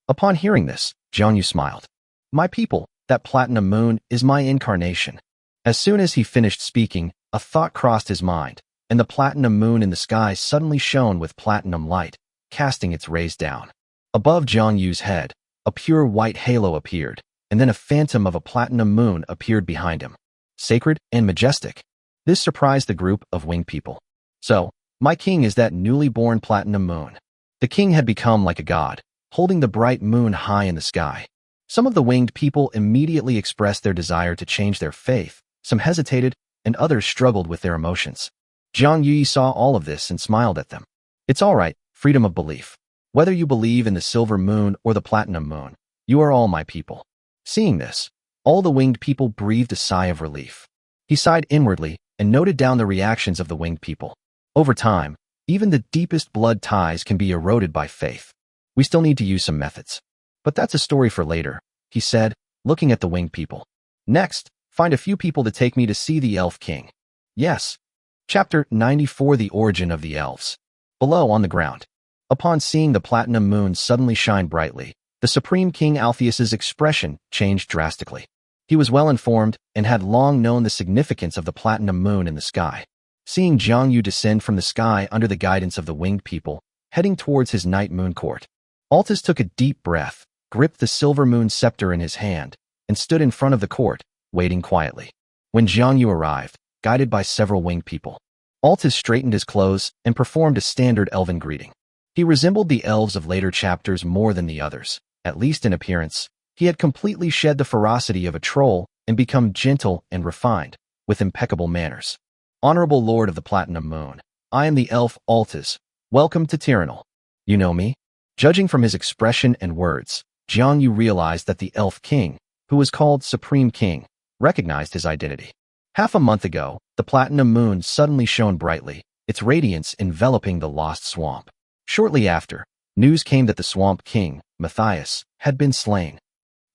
Upon hearing this, Jiang Yu smiled. My people, that platinum moon is my incarnation. As soon as he finished speaking, a thought crossed his mind, and the platinum moon in the sky suddenly shone with platinum light, casting its rays down. Above Jiang Yu's head, a pure white halo appeared, and then a phantom of a platinum moon appeared behind him. Sacred and majestic. This surprised the group of winged people. So, my king is that newly born platinum moon. The king had become like a god, holding the bright moon high in the sky. Some of the winged people immediately expressed their desire to change their faith, some hesitated, and others struggled with their emotions. Jiang Yu saw all of this and smiled at them. It's all right, freedom of belief. Whether you believe in the silver moon or the platinum moon, you are all my people. Seeing this, all the winged people breathed a sigh of relief. He sighed inwardly and noted down the reactions of the winged people. Over time, even the deepest blood ties can be eroded by faith. We still need to use some methods. But that's a story for later, he said, looking at the winged people. Next, find a few people to take me to see the Elf King. Yes. Chapter 94: The Origin of the Elves. Below on the ground. Upon seeing the platinum moon suddenly shine brightly, the Supreme King Alpheus's expression changed drastically. He was well informed and had long known the significance of the platinum moon in the sky. Seeing Jiang Yu descend from the sky under the guidance of the winged people, heading towards his night moon court, Altus took a deep breath, gripped the silver moon scepter in his hand, and stood in front of the court, waiting quietly. When Jiang Yu arrived, guided by several winged people, Altus straightened his clothes and performed a standard elven greeting. He resembled the elves of later chapters more than the others, at least in appearance. He had completely shed the ferocity of a troll and become gentle and refined, with impeccable manners. Honorable Lord of the Platinum Moon, I am the elf Altus. Welcome to Tyrannel. You know me? Judging from his expression and words, Jiang Yu realized that the Elf King, who was called Supreme King, recognized his identity. Half a month ago, the platinum moon suddenly shone brightly, its radiance enveloping the lost swamp. Shortly after, news came that the Swamp King, Matthias, had been slain.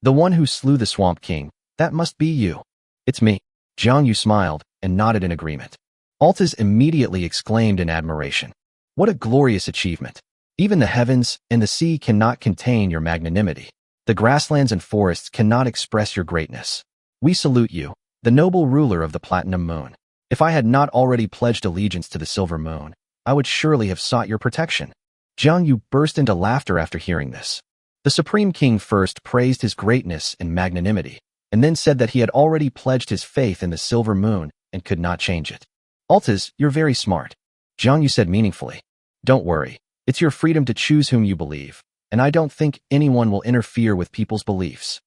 The one who slew the Swamp King, that must be you. It's me. Jiang Yu smiled and nodded in agreement. Altus immediately exclaimed in admiration. What a glorious achievement. Even the heavens and the sea cannot contain your magnanimity. The grasslands and forests cannot express your greatness. We salute you, the noble ruler of the Platinum Moon. If I had not already pledged allegiance to the Silver Moon, I would surely have sought your protection. Jiang Yu burst into laughter after hearing this. The Supreme King first praised his greatness and magnanimity, and then said that he had already pledged his faith in the Silver Moon and could not change it. Altus, you're very smart. Jiang Yu said meaningfully. Don't worry, it's your freedom to choose whom you believe, and I don't think anyone will interfere with people's beliefs.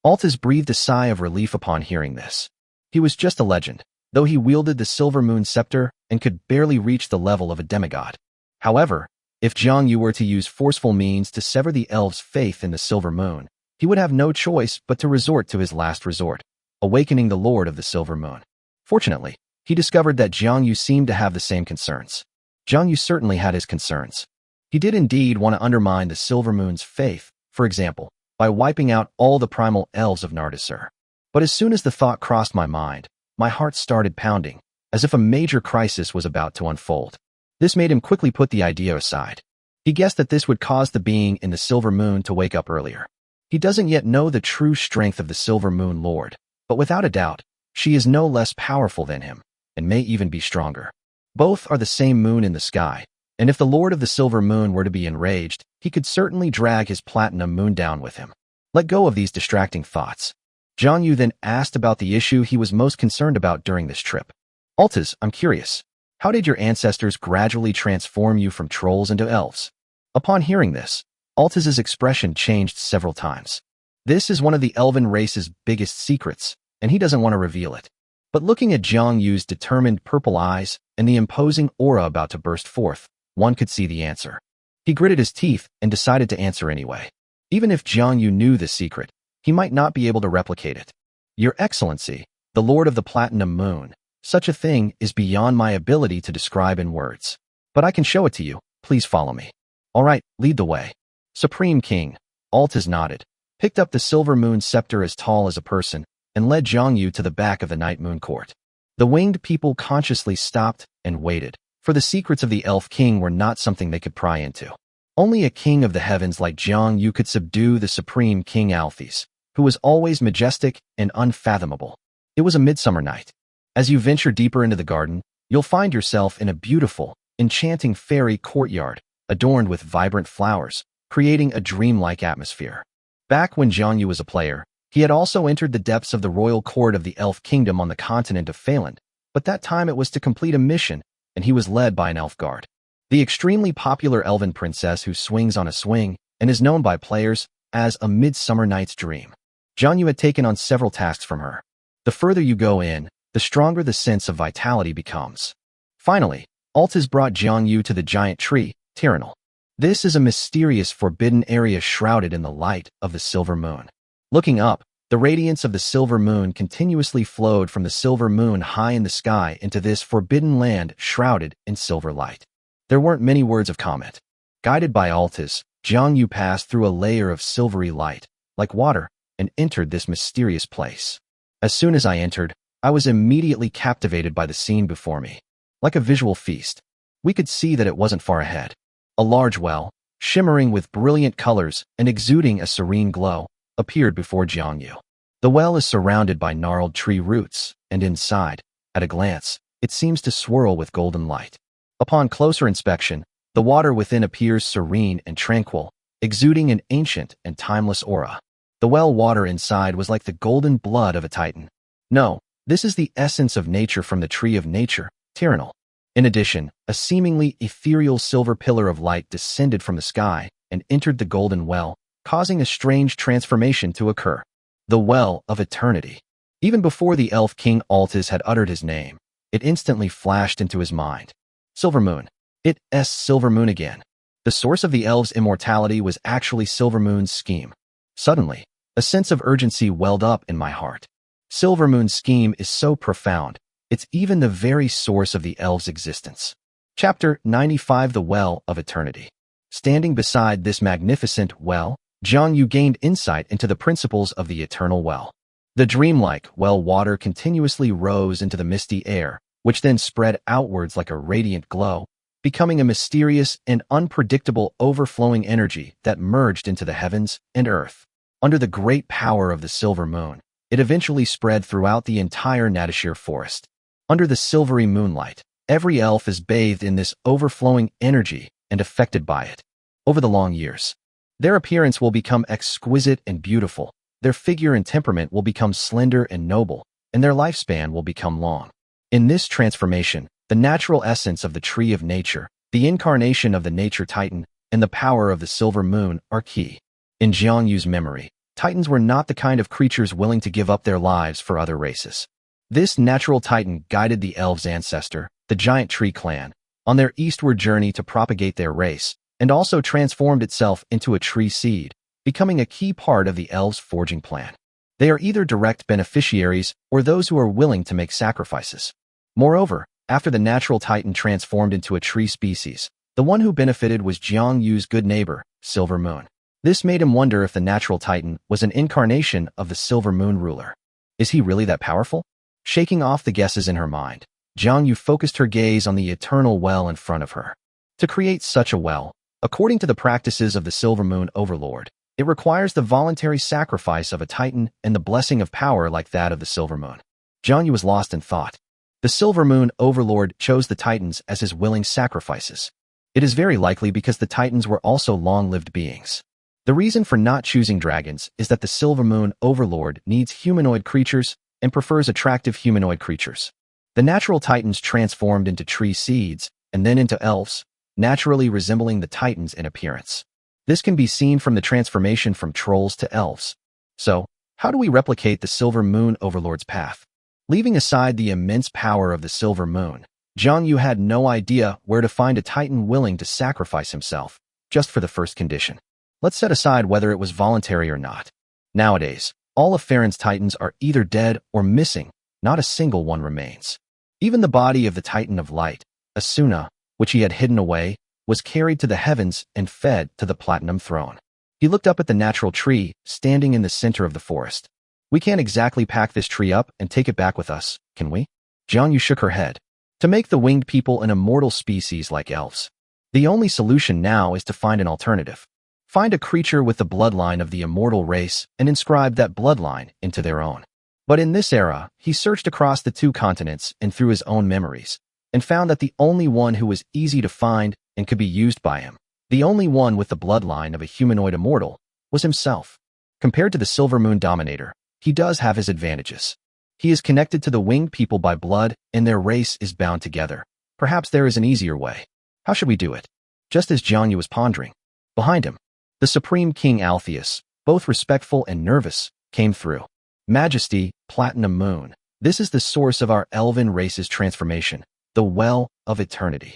Altez breathed a sigh of relief upon hearing this. He was just a legend, though he wielded the Silver Moon scepter and could barely reach the level of a demigod. However, if Jiang Yu were to use forceful means to sever the elves' faith in the Silver Moon, he would have no choice but to resort to his last resort, awakening the Lord of the Silver Moon. Fortunately, he discovered that Jiang Yu seemed to have the same concerns. Jiang Yu certainly had his concerns. He did indeed want to undermine the Silver Moon's faith, for example, by wiping out all the primal elves of Nardasur. But as soon as the thought crossed my mind, my heart started pounding, as if a major crisis was about to unfold. This made him quickly put the idea aside. He guessed that this would cause the being in the Silver Moon to wake up earlier. He doesn't yet know the true strength of the Silver Moon Lord, but without a doubt, she is no less powerful than him, and may even be stronger. Both are the same moon in the sky, and if the Lord of the Silver Moon were to be enraged, he could certainly drag his platinum moon down with him. Let go of these distracting thoughts. Jiang Yu then asked about the issue he was most concerned about during this trip. Altez, I'm curious. How did your ancestors gradually transform you from trolls into elves? Upon hearing this, Altez's expression changed several times. This is one of the elven race's biggest secrets, and he doesn't want to reveal it. But looking at Jiang Yu's determined purple eyes and the imposing aura about to burst forth, one could see the answer. He gritted his teeth and decided to answer anyway. Even if Jiang Yu knew the secret, he might not be able to replicate it. Your Excellency, the Lord of the Platinum Moon, such a thing is beyond my ability to describe in words. But I can show it to you. Please follow me. All right, lead the way. Supreme King, Altez nodded, picked up the Silver Moon scepter as tall as a person, and led Jiang Yu to the back of the Night Moon Court. The winged people consciously stopped and waited, for the secrets of the Elf King were not something they could pry into. Only a king of the heavens like Jiang Yu could subdue the Supreme King Alphys, who was always majestic and unfathomable. It was a midsummer night. As you venture deeper into the garden, you'll find yourself in a beautiful, enchanting fairy courtyard, adorned with vibrant flowers, creating a dreamlike atmosphere. Back when Jiang Yu was a player, he had also entered the depths of the royal court of the Elf Kingdom on the continent of Phaland, but that time it was to complete a mission, and he was led by an elf guard. The extremely popular elven princess who swings on a swing and is known by players as a Midsummer Night's Dream. Jiang Yu had taken on several tasks from her. The further you go in, the stronger the sense of vitality becomes. Finally, Altez brought Jiang Yu to the giant tree, Tyrannel. This is a mysterious forbidden area shrouded in the light of the silver moon. Looking up, the radiance of the silver moon continuously flowed from the silver moon high in the sky into this forbidden land shrouded in silver light. There weren't many words of comment. Guided by Altez, Jiang Yu passed through a layer of silvery light, like water, and entered this mysterious place. As soon as I entered, I was immediately captivated by the scene before me. Like a visual feast, we could see that it wasn't far ahead. A large well, shimmering with brilliant colors and exuding a serene glow, appeared before Jiang Yu. The well is surrounded by gnarled tree roots, and inside, at a glance, it seems to swirl with golden light. Upon closer inspection, the water within appears serene and tranquil, exuding an ancient and timeless aura. The well water inside was like the golden blood of a titan. No, this is the essence of nature from the tree of nature, Tyrannel. In addition, a seemingly ethereal silver pillar of light descended from the sky and entered the golden well, causing a strange transformation to occur. The Well of Eternity. Even before the Elf King Altez had uttered his name, it instantly flashed into his mind. Silver Moon. It's Silver Moon again. The source of the elves' immortality was actually Silver Moon's scheme. Suddenly, a sense of urgency welled up in my heart. Silver Moon's scheme is so profound, it's even the very source of the elves' existence. Chapter 95 The Well of Eternity. Standing beside this magnificent well, Jiang Yu gained insight into the principles of the eternal well. The dreamlike well water continuously rose into the misty air, which then spread outwards like a radiant glow, becoming a mysterious and unpredictable overflowing energy that merged into the heavens and earth. Under the great power of the silver moon, it eventually spread throughout the entire Nadashir forest. Under the silvery moonlight, every elf is bathed in this overflowing energy and affected by it. Over the long years, their appearance will become exquisite and beautiful, their figure and temperament will become slender and noble, and their lifespan will become long. In this transformation, the natural essence of the tree of nature, the incarnation of the nature titan, and the power of the silver moon are key. In Jiang Yu's memory, Titans were not the kind of creatures willing to give up their lives for other races. This natural titan guided the elves' ancestor, the giant tree clan, on their eastward journey to propagate their race, and also transformed itself into a tree seed, becoming a key part of the elves' forging plan. They are either direct beneficiaries or those who are willing to make sacrifices. Moreover, after the natural titan transformed into a tree species, the one who benefited was Jiang Yu's good neighbor, Silver Moon. This made him wonder if the natural titan was an incarnation of the Silver Moon ruler. Is he really that powerful? Shaking off the guesses in her mind, Jiang Yu focused her gaze on the eternal well in front of her. To create such a well, according to the practices of the Silver Moon Overlord, it requires the voluntary sacrifice of a titan and the blessing of power like that of the Silver Moon. Jiang Yu was lost in thought. The Silver Moon Overlord chose the titans as his willing sacrifices. It is very likely because the titans were also long-lived beings. The reason for not choosing dragons is that the Silver Moon Overlord needs humanoid creatures and prefers attractive humanoid creatures. The natural titans transformed into tree seeds and then into elves, naturally resembling the titans in appearance. This can be seen from the transformation from trolls to elves. So, how do we replicate the Silver Moon Overlord's path? Leaving aside the immense power of the Silver Moon, Jiang Yu had no idea where to find a titan willing to sacrifice himself, just for the first condition. Let's set aside whether it was voluntary or not. Nowadays, all of Farron's titans are either dead or missing, not a single one remains. Even the body of the Titan of Light, Asuna, which he had hidden away, was carried to the heavens and fed to the Platinum Throne. He looked up at the natural tree, standing in the center of the forest. We can't exactly pack this tree up and take it back with us, can we? Jiang Yu shook her head. To make the winged people an immortal species like elves, the only solution now is to find an alternative. Find a creature with the bloodline of the immortal race and inscribe that bloodline into their own. But in this era, he searched across the 2 continents and through his own memories, and found that the only one who was easy to find and could be used by him, the only one with the bloodline of a humanoid immortal, was himself. Compared to the Silver Moon Dominator, he does have his advantages. He is connected to the winged people by blood, and their race is bound together. Perhaps there is an easier way. How should we do it? Just as Jiang Yu was pondering, behind him, the Supreme King Alpheus, both respectful and nervous, came through. Majesty, Platinum Moon, this is the source of our elven race's transformation, the Well of Eternity.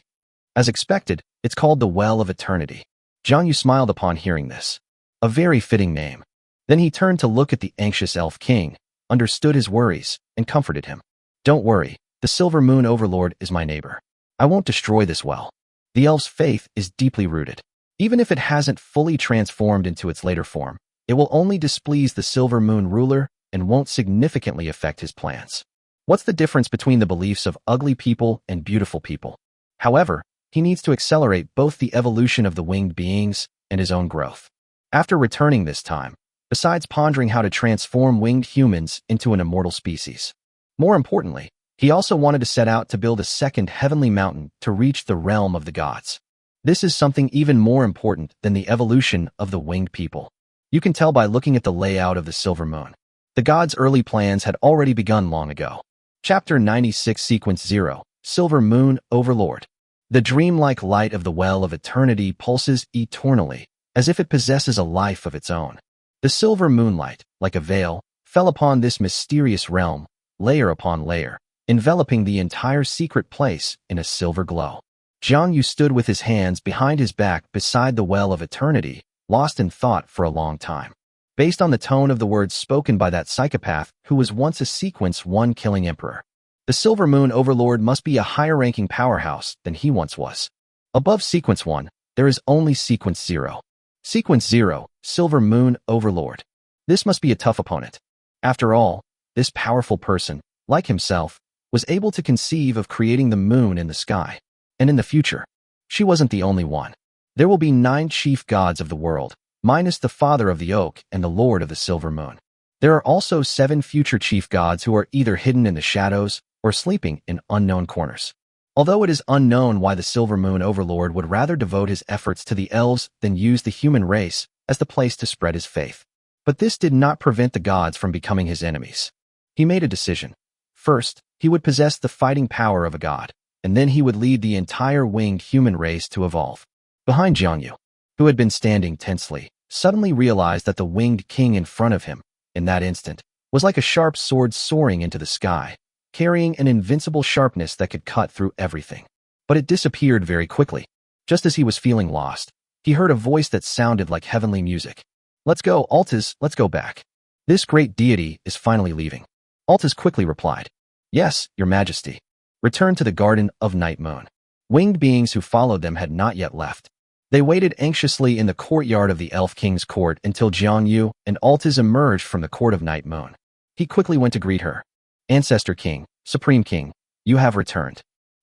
As expected, it's called the Well of Eternity. Jiang Yu smiled upon hearing this. A very fitting name. Then he turned to look at the anxious elf king, understood his worries, and comforted him. Don't worry, the Silver Moon Overlord is my neighbor. I won't destroy this well. The elf's faith is deeply rooted. Even if it hasn't fully transformed into its later form, it will only displease the Silver Moon ruler and won't significantly affect his plans. What's the difference between the beliefs of ugly people and beautiful people? However, he needs to accelerate both the evolution of the winged beings and his own growth. After returning this time, besides pondering how to transform winged humans into an immortal species, more importantly, he also wanted to set out to build a second heavenly mountain to reach the realm of the gods. This is something even more important than the evolution of the winged people. You can tell by looking at the layout of the Silver Moon. The gods' early plans had already begun long ago. Chapter 96 Sequence 0, Silver Moon Overlord. The dreamlike light of the Well of Eternity pulses eternally, as if it possesses a life of its own. The silver moonlight, like a veil, fell upon this mysterious realm, layer upon layer, enveloping the entire secret place in a silver glow. Jiang Yu stood with his hands behind his back beside the Well of Eternity, lost in thought for a long time. Based on the tone of the words spoken by that psychopath who was once a Sequence 1 killing emperor, the Silver Moon Overlord must be a higher-ranking powerhouse than he once was. Above Sequence 1, there is only Sequence 0. Sequence 0, Silver Moon Overlord. This must be a tough opponent. After all, this powerful person, like himself, was able to conceive of creating the moon in the sky. And in the future, she wasn't the only one. There will be 9 chief gods of the world, minus the father of the oak and the lord of the silver moon. There are also 7 future chief gods who are either hidden in the shadows or sleeping in unknown corners. Although it is unknown why the Silver Moon Overlord would rather devote his efforts to the elves than use the human race as the place to spread his faith. But this did not prevent the gods from becoming his enemies. He made a decision. First, he would possess the fighting power of a god, and then he would lead the entire winged human race to evolve. Behind Jiang Yu, who had been standing tensely, suddenly realized that the winged king in front of him, in that instant, was like a sharp sword soaring into the sky, carrying an invincible sharpness that could cut through everything. But it disappeared very quickly. Just as he was feeling lost, he heard a voice that sounded like heavenly music. "Let's go, Altas, let's go back. This great deity is finally leaving." Altas quickly replied, "Yes, your majesty." Return to the Garden of Night Moon. Winged beings who followed them had not yet left. They waited anxiously in the courtyard of the Elf King's court until Jiang Yu and Altas emerged from the court of Night Moon. He quickly went to greet her. "Ancestor King, Supreme King, you have returned."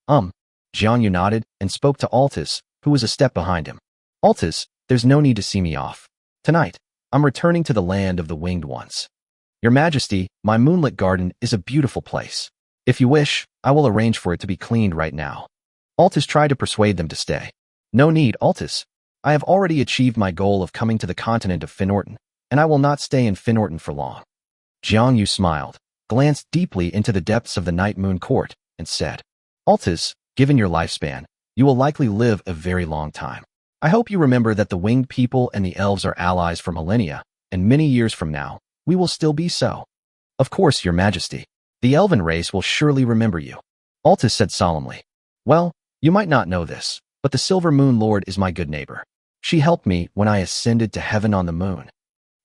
Jiang Yu nodded and spoke to Altas, who was a step behind him. "Altas, there's no need to see me off. Tonight, I'm returning to the land of the winged ones. Your majesty, my moonlit garden is a beautiful place. If you wish, I will arrange for it to be cleaned right now." Altas tried to persuade them to stay. "No need, Altas. I have already achieved my goal of coming to the continent of Finorton, and I will not stay in Finorton for long." Jiang Yu smiled, glanced deeply into the depths of the Night Moon court, and said, "Altas, given your lifespan, you will likely live a very long time. I hope you remember that the winged people and the elves are allies for millennia, and many years from now, we will still be so." "Of course, your majesty. The elven race will surely remember you," Altas said solemnly. "Well, you might not know this, but the Silver Moon Lord is my good neighbor. She helped me when I ascended to heaven on the moon."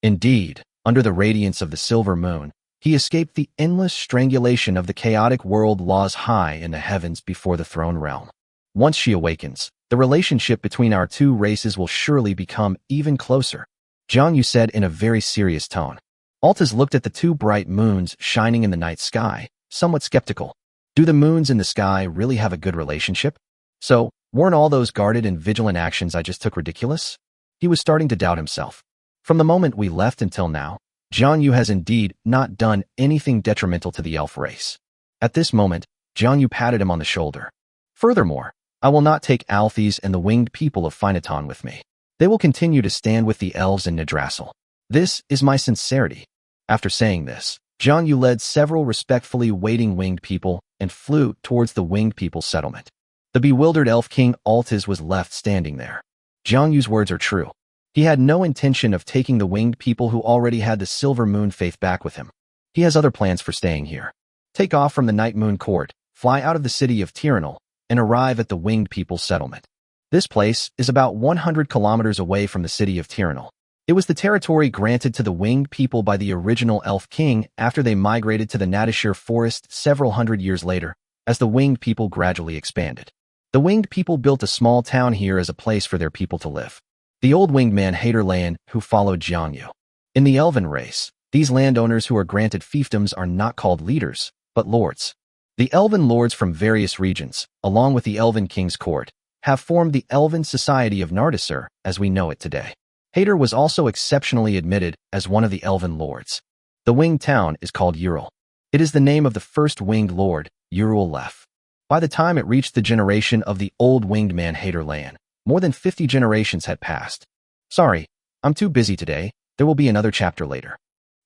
Indeed, under the radiance of the silver moon, he escaped the endless strangulation of the chaotic world laws high in the heavens before the throne realm. Once she awakens, the relationship between our two races will surely become even closer, Jiang Yu said in a very serious tone. Altas looked at the two bright moons shining in the night sky, somewhat skeptical. Do the moons in the sky really have a good relationship? So, weren't all those guarded and vigilant actions I just took ridiculous? He was starting to doubt himself. From the moment we left until now, Jiang Yu has indeed not done anything detrimental to the elf race. At this moment, Jiang Yu patted him on the shoulder. "Furthermore, I will not take Althes and the winged people of Finaton with me. They will continue to stand with the elves in Nidrassil. This is my sincerity." After saying this, Jiang Yu led several respectfully waiting winged people and flew towards the winged people's settlement. The bewildered elf king Altas was left standing there. Jiang Yu's words are true. He had no intention of taking the winged people who already had the Silver Moon faith back with him. He has other plans for staying here. Take off from the Night Moon Court, fly out of the city of Tyrannel, and arrive at the winged people's settlement. This place is about 100 kilometers away from the city of Tyrannel. It was the territory granted to the winged people by the original elf king after they migrated to the Natashir forest several hundred years later, as the winged people gradually expanded. The winged people built a small town here as a place for their people to live. The old winged man Haderlayan, who followed Jiang Yu. In the elven race, these landowners who are granted fiefdoms are not called leaders, but lords. The elven lords from various regions, along with the elven king's court, have formed the Elven Society of Nardasur as we know it today. Hader was also exceptionally admitted as one of the elven lords. The winged town is called Ural. It is the name of the first winged lord, Ural-Lef. By the time it reached the generation of the old winged man Haderlayan, more than 50 generations had passed. Sorry, I'm too busy today. There will be another chapter later.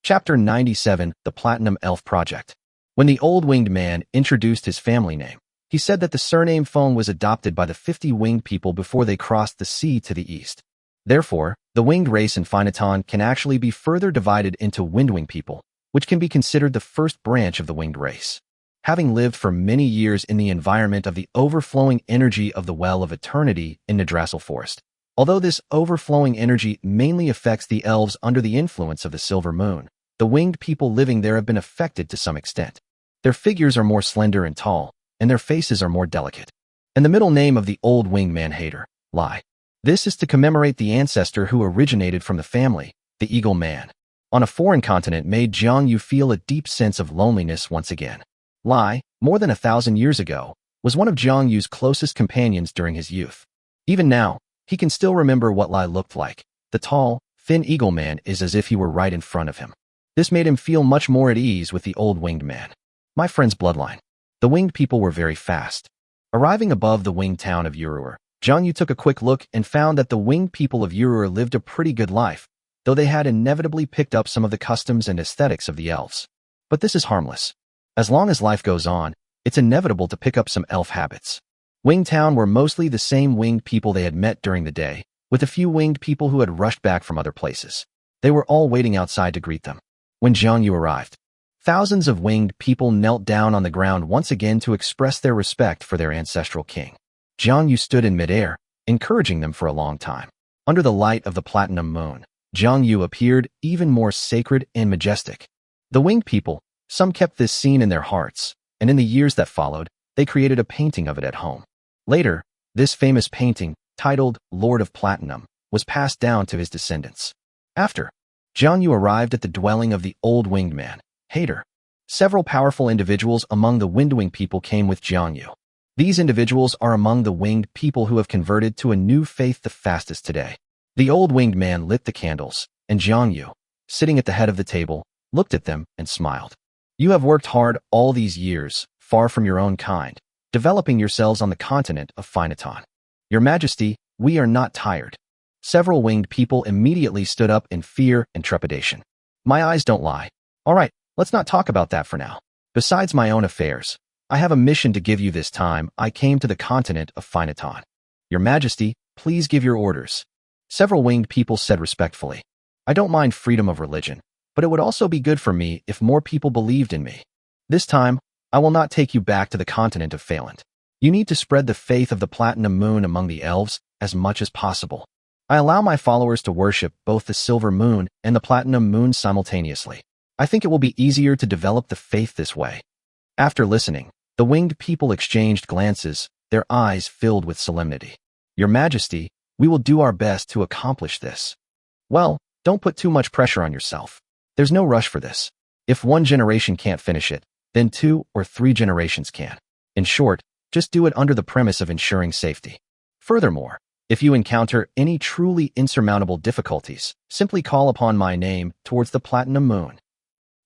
Chapter 97, The Platinum Elf Project. When the old winged man introduced his family name, he said that the surname Feng was adopted by the 50 winged people before they crossed the sea to the east. Therefore, the winged race in Finaton can actually be further divided into windwing people, which can be considered the first branch of the winged race. Having lived for many years in the environment of the overflowing energy of the Well of Eternity in Nidrassil Forest, although this overflowing energy mainly affects the elves under the influence of the Silver Moon, the winged people living there have been affected to some extent. Their figures are more slender and tall, and their faces are more delicate. And the middle name of the old winged man Hader, Lai. This is to commemorate the ancestor who originated from the family, the Eagle Man. On a foreign continent made Jiang Yu feel a deep sense of loneliness once again. Lai, more than 1,000 years ago, was one of Jiang Yu's closest companions during his youth. Even now, he can still remember what Lai looked like. The tall, thin Eagle Man is as if he were right in front of him. This made him feel much more at ease with the old winged man. My friend's bloodline. The winged people were very fast. Arriving above the winged town of Urur, Jiang Yu took a quick look and found that the winged people of Urur lived a pretty good life, though they had inevitably picked up some of the customs and aesthetics of the elves. But this is harmless. As long as life goes on, it's inevitable to pick up some elf habits. Winged Town were mostly the same winged people they had met during the day, with a few winged people who had rushed back from other places. They were all waiting outside to greet them. When Jiang Yu arrived, thousands of winged people knelt down on the ground once again to express their respect for their ancestral king. Jiang Yu stood in midair, encouraging them for a long time. Under the light of the platinum moon, Jiang Yu appeared even more sacred and majestic. The winged people, some kept this scene in their hearts, and in the years that followed, they created a painting of it at home. Later, this famous painting, titled Lord of Platinum, was passed down to his descendants. After Jiang Yu arrived at the dwelling of the old winged man, Hater, several powerful individuals among the winged people came with Jiang Yu. These individuals are among the winged people who have converted to a new faith the fastest today. The old winged man lit the candles, and Jiang Yu, sitting at the head of the table, looked at them and smiled. You have worked hard all these years, far from your own kind, developing yourselves on the continent of Phynaton. Your Majesty, we are not tired. Several winged people immediately stood up in fear and trepidation. My eyes don't lie. All right, let's not talk about that for now. Besides my own affairs, I have a mission to give you this time. I came to the continent of Phynaton. Your Majesty, please give your orders. Several winged people said respectfully. I don't mind freedom of religion, but it would also be good for me if more people believed in me. This time, I will not take you back to the continent of Phalant. You need to spread the faith of the Platinum Moon among the elves as much as possible. I allow my followers to worship both the Silver Moon and the Platinum Moon simultaneously. I think it will be easier to develop the faith this way. After listening, the winged people exchanged glances, their eyes filled with solemnity. Your Majesty, we will do our best to accomplish this. Well, don't put too much pressure on yourself. There's no rush for this. If one generation can't finish it, then 2 or 3 generations can. In short, just do it under the premise of ensuring safety. Furthermore, if you encounter any truly insurmountable difficulties, simply call upon my name towards the Platinum Moon.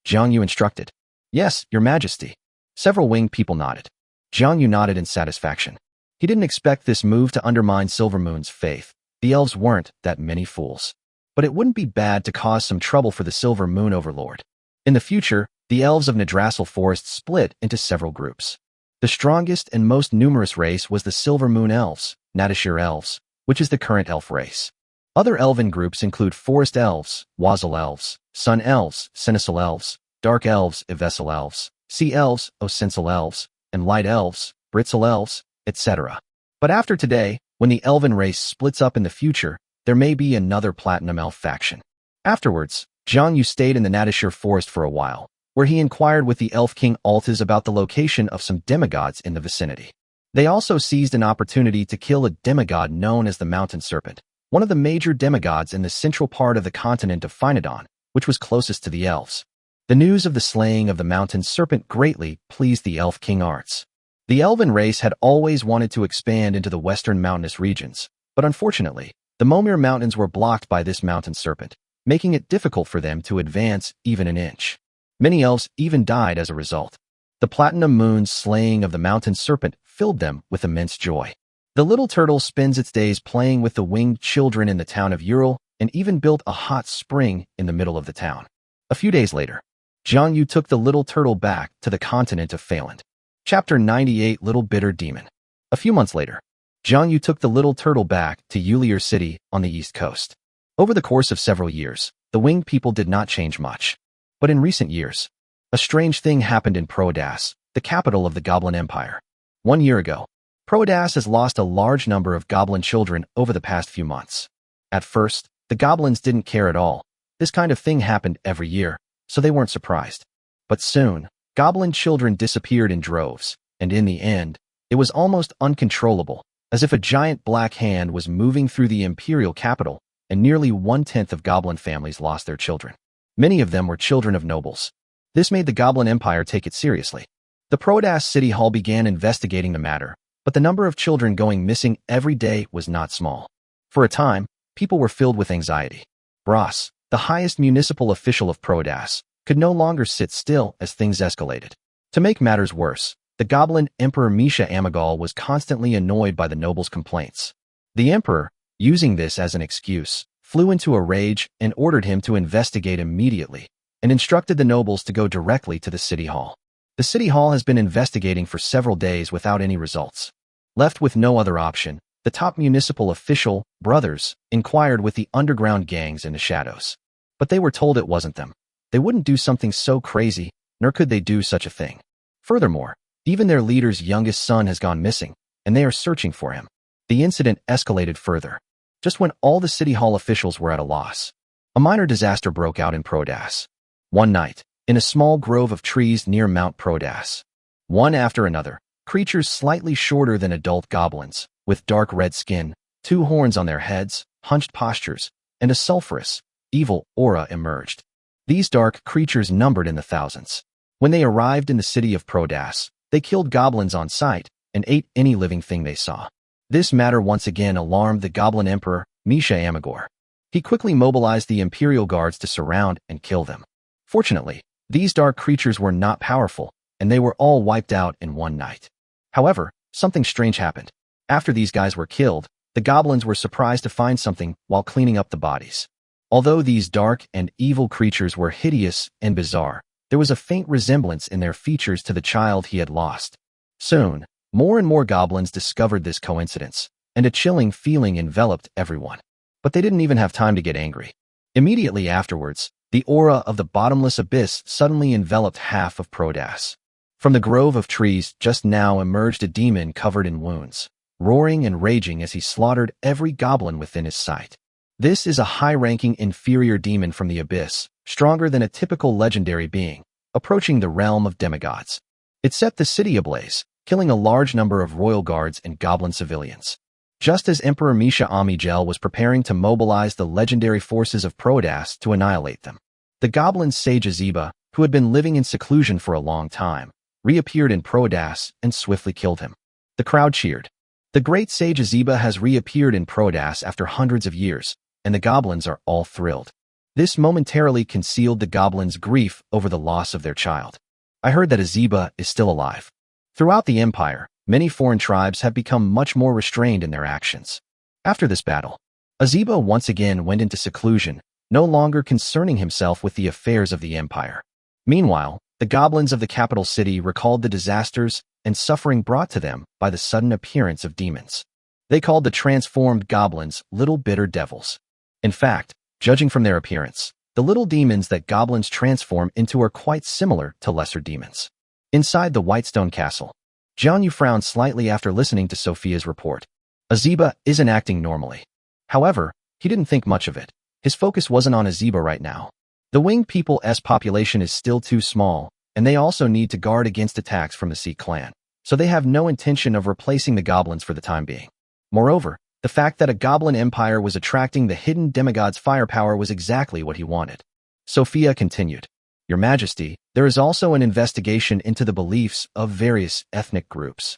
Jiang Yu instructed. Yes, Your Majesty. Several winged people nodded. Jiang Yu nodded in satisfaction. He didn't expect this move to undermine Silver Moon's faith. The elves weren't that many fools. But it wouldn't be bad to cause some trouble for the Silver Moon Overlord. In the future, the elves of Nadrassil Forest split into several groups. The strongest and most numerous race was the Silver Moon Elves, Nadashir Elves, which is the current elf race. Other elven groups include Forest Elves, Wazel Elves, Sun Elves, Senesil Elves, Dark Elves, Ivessel Elves, Sea Elves, Osinsel Elves, and Light Elves, Britzel Elves, etc. But after today, when the elven race splits up in the future, there may be another Platinum Elf faction. Afterwards, Jiang Yu stayed in the Nadashir Forest for a while, where he inquired with the Elf King Altis about the location of some demigods in the vicinity. They also seized an opportunity to kill a demigod known as the Mountain Serpent, one of the major demigods in the central part of the continent of Phynaton, which was closest to the elves. The news of the slaying of the Mountain Serpent greatly pleased the Elf King Arts. The elven race had always wanted to expand into the western mountainous regions, but unfortunately, the Momir Mountains were blocked by this Mountain Serpent, making it difficult for them to advance even an inch. Many elves even died as a result. The Platinum Moon's slaying of the Mountain Serpent filled them with immense joy. The little turtle spends its days playing with the winged children in the town of Ural and even built a hot spring in the middle of the town. A few days later, Jiang Yu took the little turtle back to the continent of Phalant. Chapter 98 Little Bitter Demon. A few months later, Jiang Yu took the little turtle back to Ulir City on the east coast. Over the course of several years, the winged people did not change much. But in recent years, a strange thing happened in Proadas, the capital of the Goblin Empire. 1 year ago, Proadas has lost a large number of goblin children over the past few months. At first, the goblins didn't care at all. This kind of thing happened every year, so they weren't surprised. But soon, goblin children disappeared in droves, and in the end, it was almost uncontrollable, as if a giant black hand was moving through the imperial capital, and nearly 1/10 of goblin families lost their children. Many of them were children of nobles. This made the Goblin Empire take it seriously. The Proadas City Hall began investigating the matter, but the number of children going missing every day was not small. For a time, people were filled with anxiety. Bras, the highest municipal official of Proadas, could no longer sit still as things escalated. To make matters worse, the Goblin Emperor Misha Amigal was constantly annoyed by the nobles' complaints. The emperor, using this as an excuse, flew into a rage and ordered him to investigate immediately, and instructed the nobles to go directly to the city hall. The city hall has been investigating for several days without any results. Left with no other option, The top municipal official, brothers, inquired with the underground gangs in the shadows. But they were told it wasn't them. They wouldn't do something so crazy, nor could they do such a thing. Furthermore, even their leader's youngest son has gone missing, and they are searching for him. The incident escalated further. Just when all the city hall officials were at a loss, a minor disaster broke out in Prodas. One night, in a small grove of trees near Mount Prodas, one after another, creatures slightly shorter than adult goblins, with dark red skin, 2 horns on their heads, hunched postures, and a sulphurous, evil aura emerged. These dark creatures numbered in the thousands. When they arrived in the city of Prodas, they killed goblins on sight and ate any living thing they saw. This matter once again alarmed the Goblin Emperor, Misha Amagor. He quickly mobilized the Imperial Guards to surround and kill them. Fortunately, these dark creatures were not powerful, and they were all wiped out in one night. However, something strange happened. After these guys were killed, the goblins were surprised to find something while cleaning up the bodies. Although these dark and evil creatures were hideous and bizarre, there was a faint resemblance in their features to the child he had lost. Soon, more and more goblins discovered this coincidence, and a chilling feeling enveloped everyone. But they didn't even have time to get angry. Immediately afterwards, the aura of the bottomless abyss suddenly enveloped half of Prodas. From the grove of trees just now emerged a demon covered in wounds, roaring and raging as he slaughtered every goblin within his sight. This is a high-ranking inferior demon from the abyss, stronger than a typical legendary being, approaching the realm of demigods. It set the city ablaze, killing a large number of royal guards and goblin civilians. Just as Emperor Misha Amigel was preparing to mobilize the legendary forces of Prodas to annihilate them, the goblin sage Azeba, who had been living in seclusion for a long time, reappeared in Prodas and swiftly killed him. The crowd cheered. The great sage Azeba has reappeared in Prodas after hundreds of years, and the goblins are all thrilled. This momentarily concealed the goblins' grief over the loss of their child. I heard that Azeba is still alive. Throughout the empire, many foreign tribes have become much more restrained in their actions. After this battle, Azeba once again went into seclusion, no longer concerning himself with the affairs of the empire. Meanwhile, the goblins of the capital city recalled the disasters and suffering brought to them by the sudden appearance of demons. They called the transformed goblins little bitter devils. In fact, judging from their appearance, the little demons that goblins transform into are quite similar to lesser demons. Inside the Whitestone Castle, Jianyu frowned slightly after listening to Sophia's report. Azeba isn't acting normally. However, he didn't think much of it. His focus wasn't on Azeba right now. The winged people's population is still too small, and they also need to guard against attacks from the Sea clan, so they have no intention of replacing the goblins for the time being. Moreover, the fact that a goblin empire was attracting the hidden demigod's firepower was exactly what he wanted. Sophia continued, "Your Majesty, there is also an investigation into the beliefs of various ethnic groups.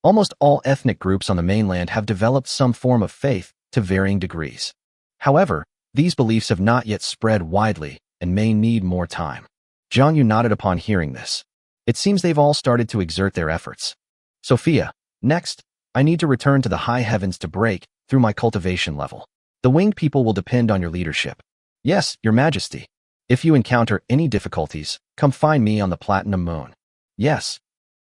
Almost all ethnic groups on the mainland have developed some form of faith to varying degrees. However, these beliefs have not yet spread widely and may need more time." Jianyu nodded upon hearing this. It seems they've all started to exert their efforts. Sophia, next, I need to return to the high heavens to break through my cultivation level. The winged people will depend on your leadership. Yes, Your Majesty. If you encounter any difficulties, come find me on the Platinum Moon. Yes.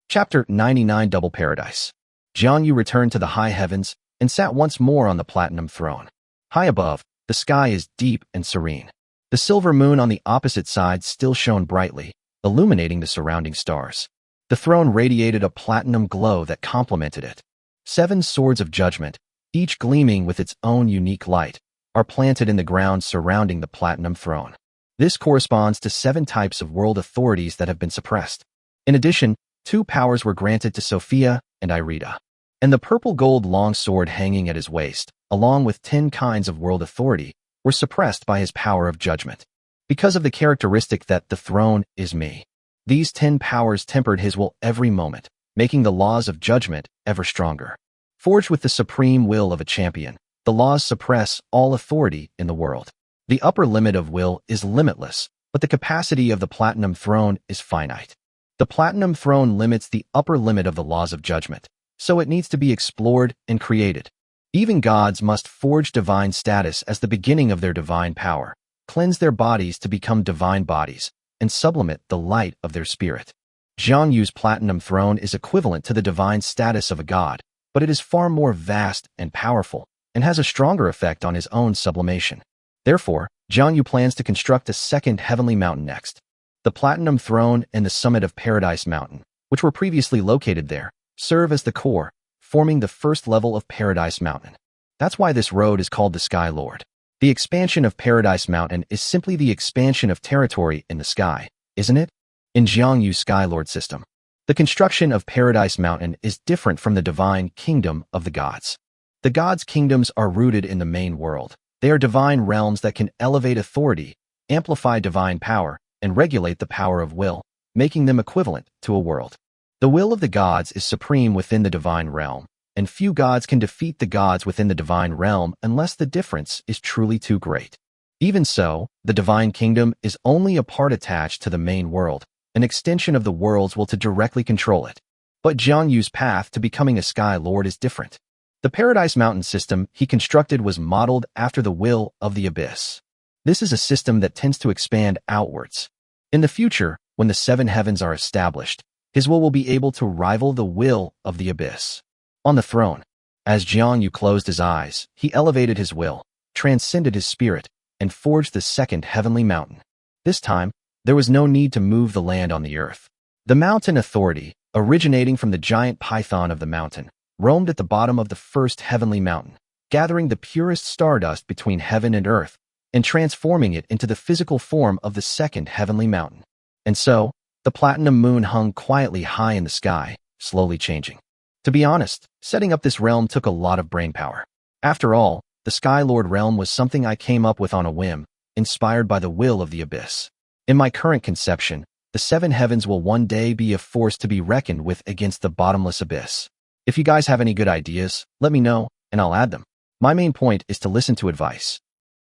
Chapter 99 Double Paradise. Jianyu returned to the high heavens and sat once more on the Platinum Throne. High above, the sky is deep and serene. The silver moon on the opposite side still shone brightly, illuminating the surrounding stars. The throne radiated a platinum glow that complemented it. 7 swords of judgment, each gleaming with its own unique light, are planted in the ground surrounding the Platinum Throne. This corresponds to 7 types of world authorities that have been suppressed. In addition, 2 powers were granted to Sophia and Irida. And the purple-gold long sword hanging at his waist, along with 10 kinds of world authority, were suppressed by his power of judgment. Because of the characteristic that the throne is me, these 10 powers tempered his will every moment, making the laws of judgment ever stronger. Forged with the supreme will of a champion, the laws suppress all authority in the world. The upper limit of will is limitless, but the capacity of the Platinum Throne is finite. The Platinum Throne limits the upper limit of the laws of judgment, so it needs to be explored and created. Even gods must forge divine status as the beginning of their divine power, cleanse their bodies to become divine bodies, and sublimate the light of their spirit. Jiang Yu's Platinum Throne is equivalent to the divine status of a god, but it is far more vast and powerful, and has a stronger effect on his own sublimation. Therefore, Jiang Yu plans to construct a second heavenly mountain next. The Platinum Throne and the summit of Paradise Mountain, which were previously located there, serve as the core, forming the first level of Paradise Mountain. That's why this road is called the Sky Lord. The expansion of Paradise Mountain is simply the expansion of territory in the sky, isn't it? In Jiang Yu's Sky Lord system, the construction of Paradise Mountain is different from the divine kingdom of the gods. The gods' kingdoms are rooted in the main world. They are divine realms that can elevate authority, amplify divine power, and regulate the power of will, making them equivalent to a world. The will of the gods is supreme within the divine realm, and few gods can defeat the gods within the divine realm unless the difference is truly too great. Even so, the divine kingdom is only a part attached to the main world, an extension of the world's will to directly control it. But Jiang Yu's path to becoming a Sky Lord is different. The Paradise Mountain system he constructed was modeled after the will of the abyss. This is a system that tends to expand outwards. In the future, when the seven heavens are established, his will be able to rival the will of the abyss. On the throne, as Jiang Yu closed his eyes, he elevated his will, transcended his spirit, and forged the second heavenly mountain. This time, there was no need to move the land on the earth. The mountain authority, originating from the giant python of the mountain, roamed at the bottom of the first heavenly mountain, gathering the purest stardust between heaven and earth, and transforming it into the physical form of the second heavenly mountain. And so, the platinum moon hung quietly high in the sky, slowly changing. To be honest, setting up this realm took a lot of brainpower. After all, the Sky Lord realm was something I came up with on a whim, inspired by the will of the abyss. In my current conception, the seven heavens will one day be a force to be reckoned with against the bottomless abyss. If you guys have any good ideas, let me know, and I'll add them. My main point is to listen to advice.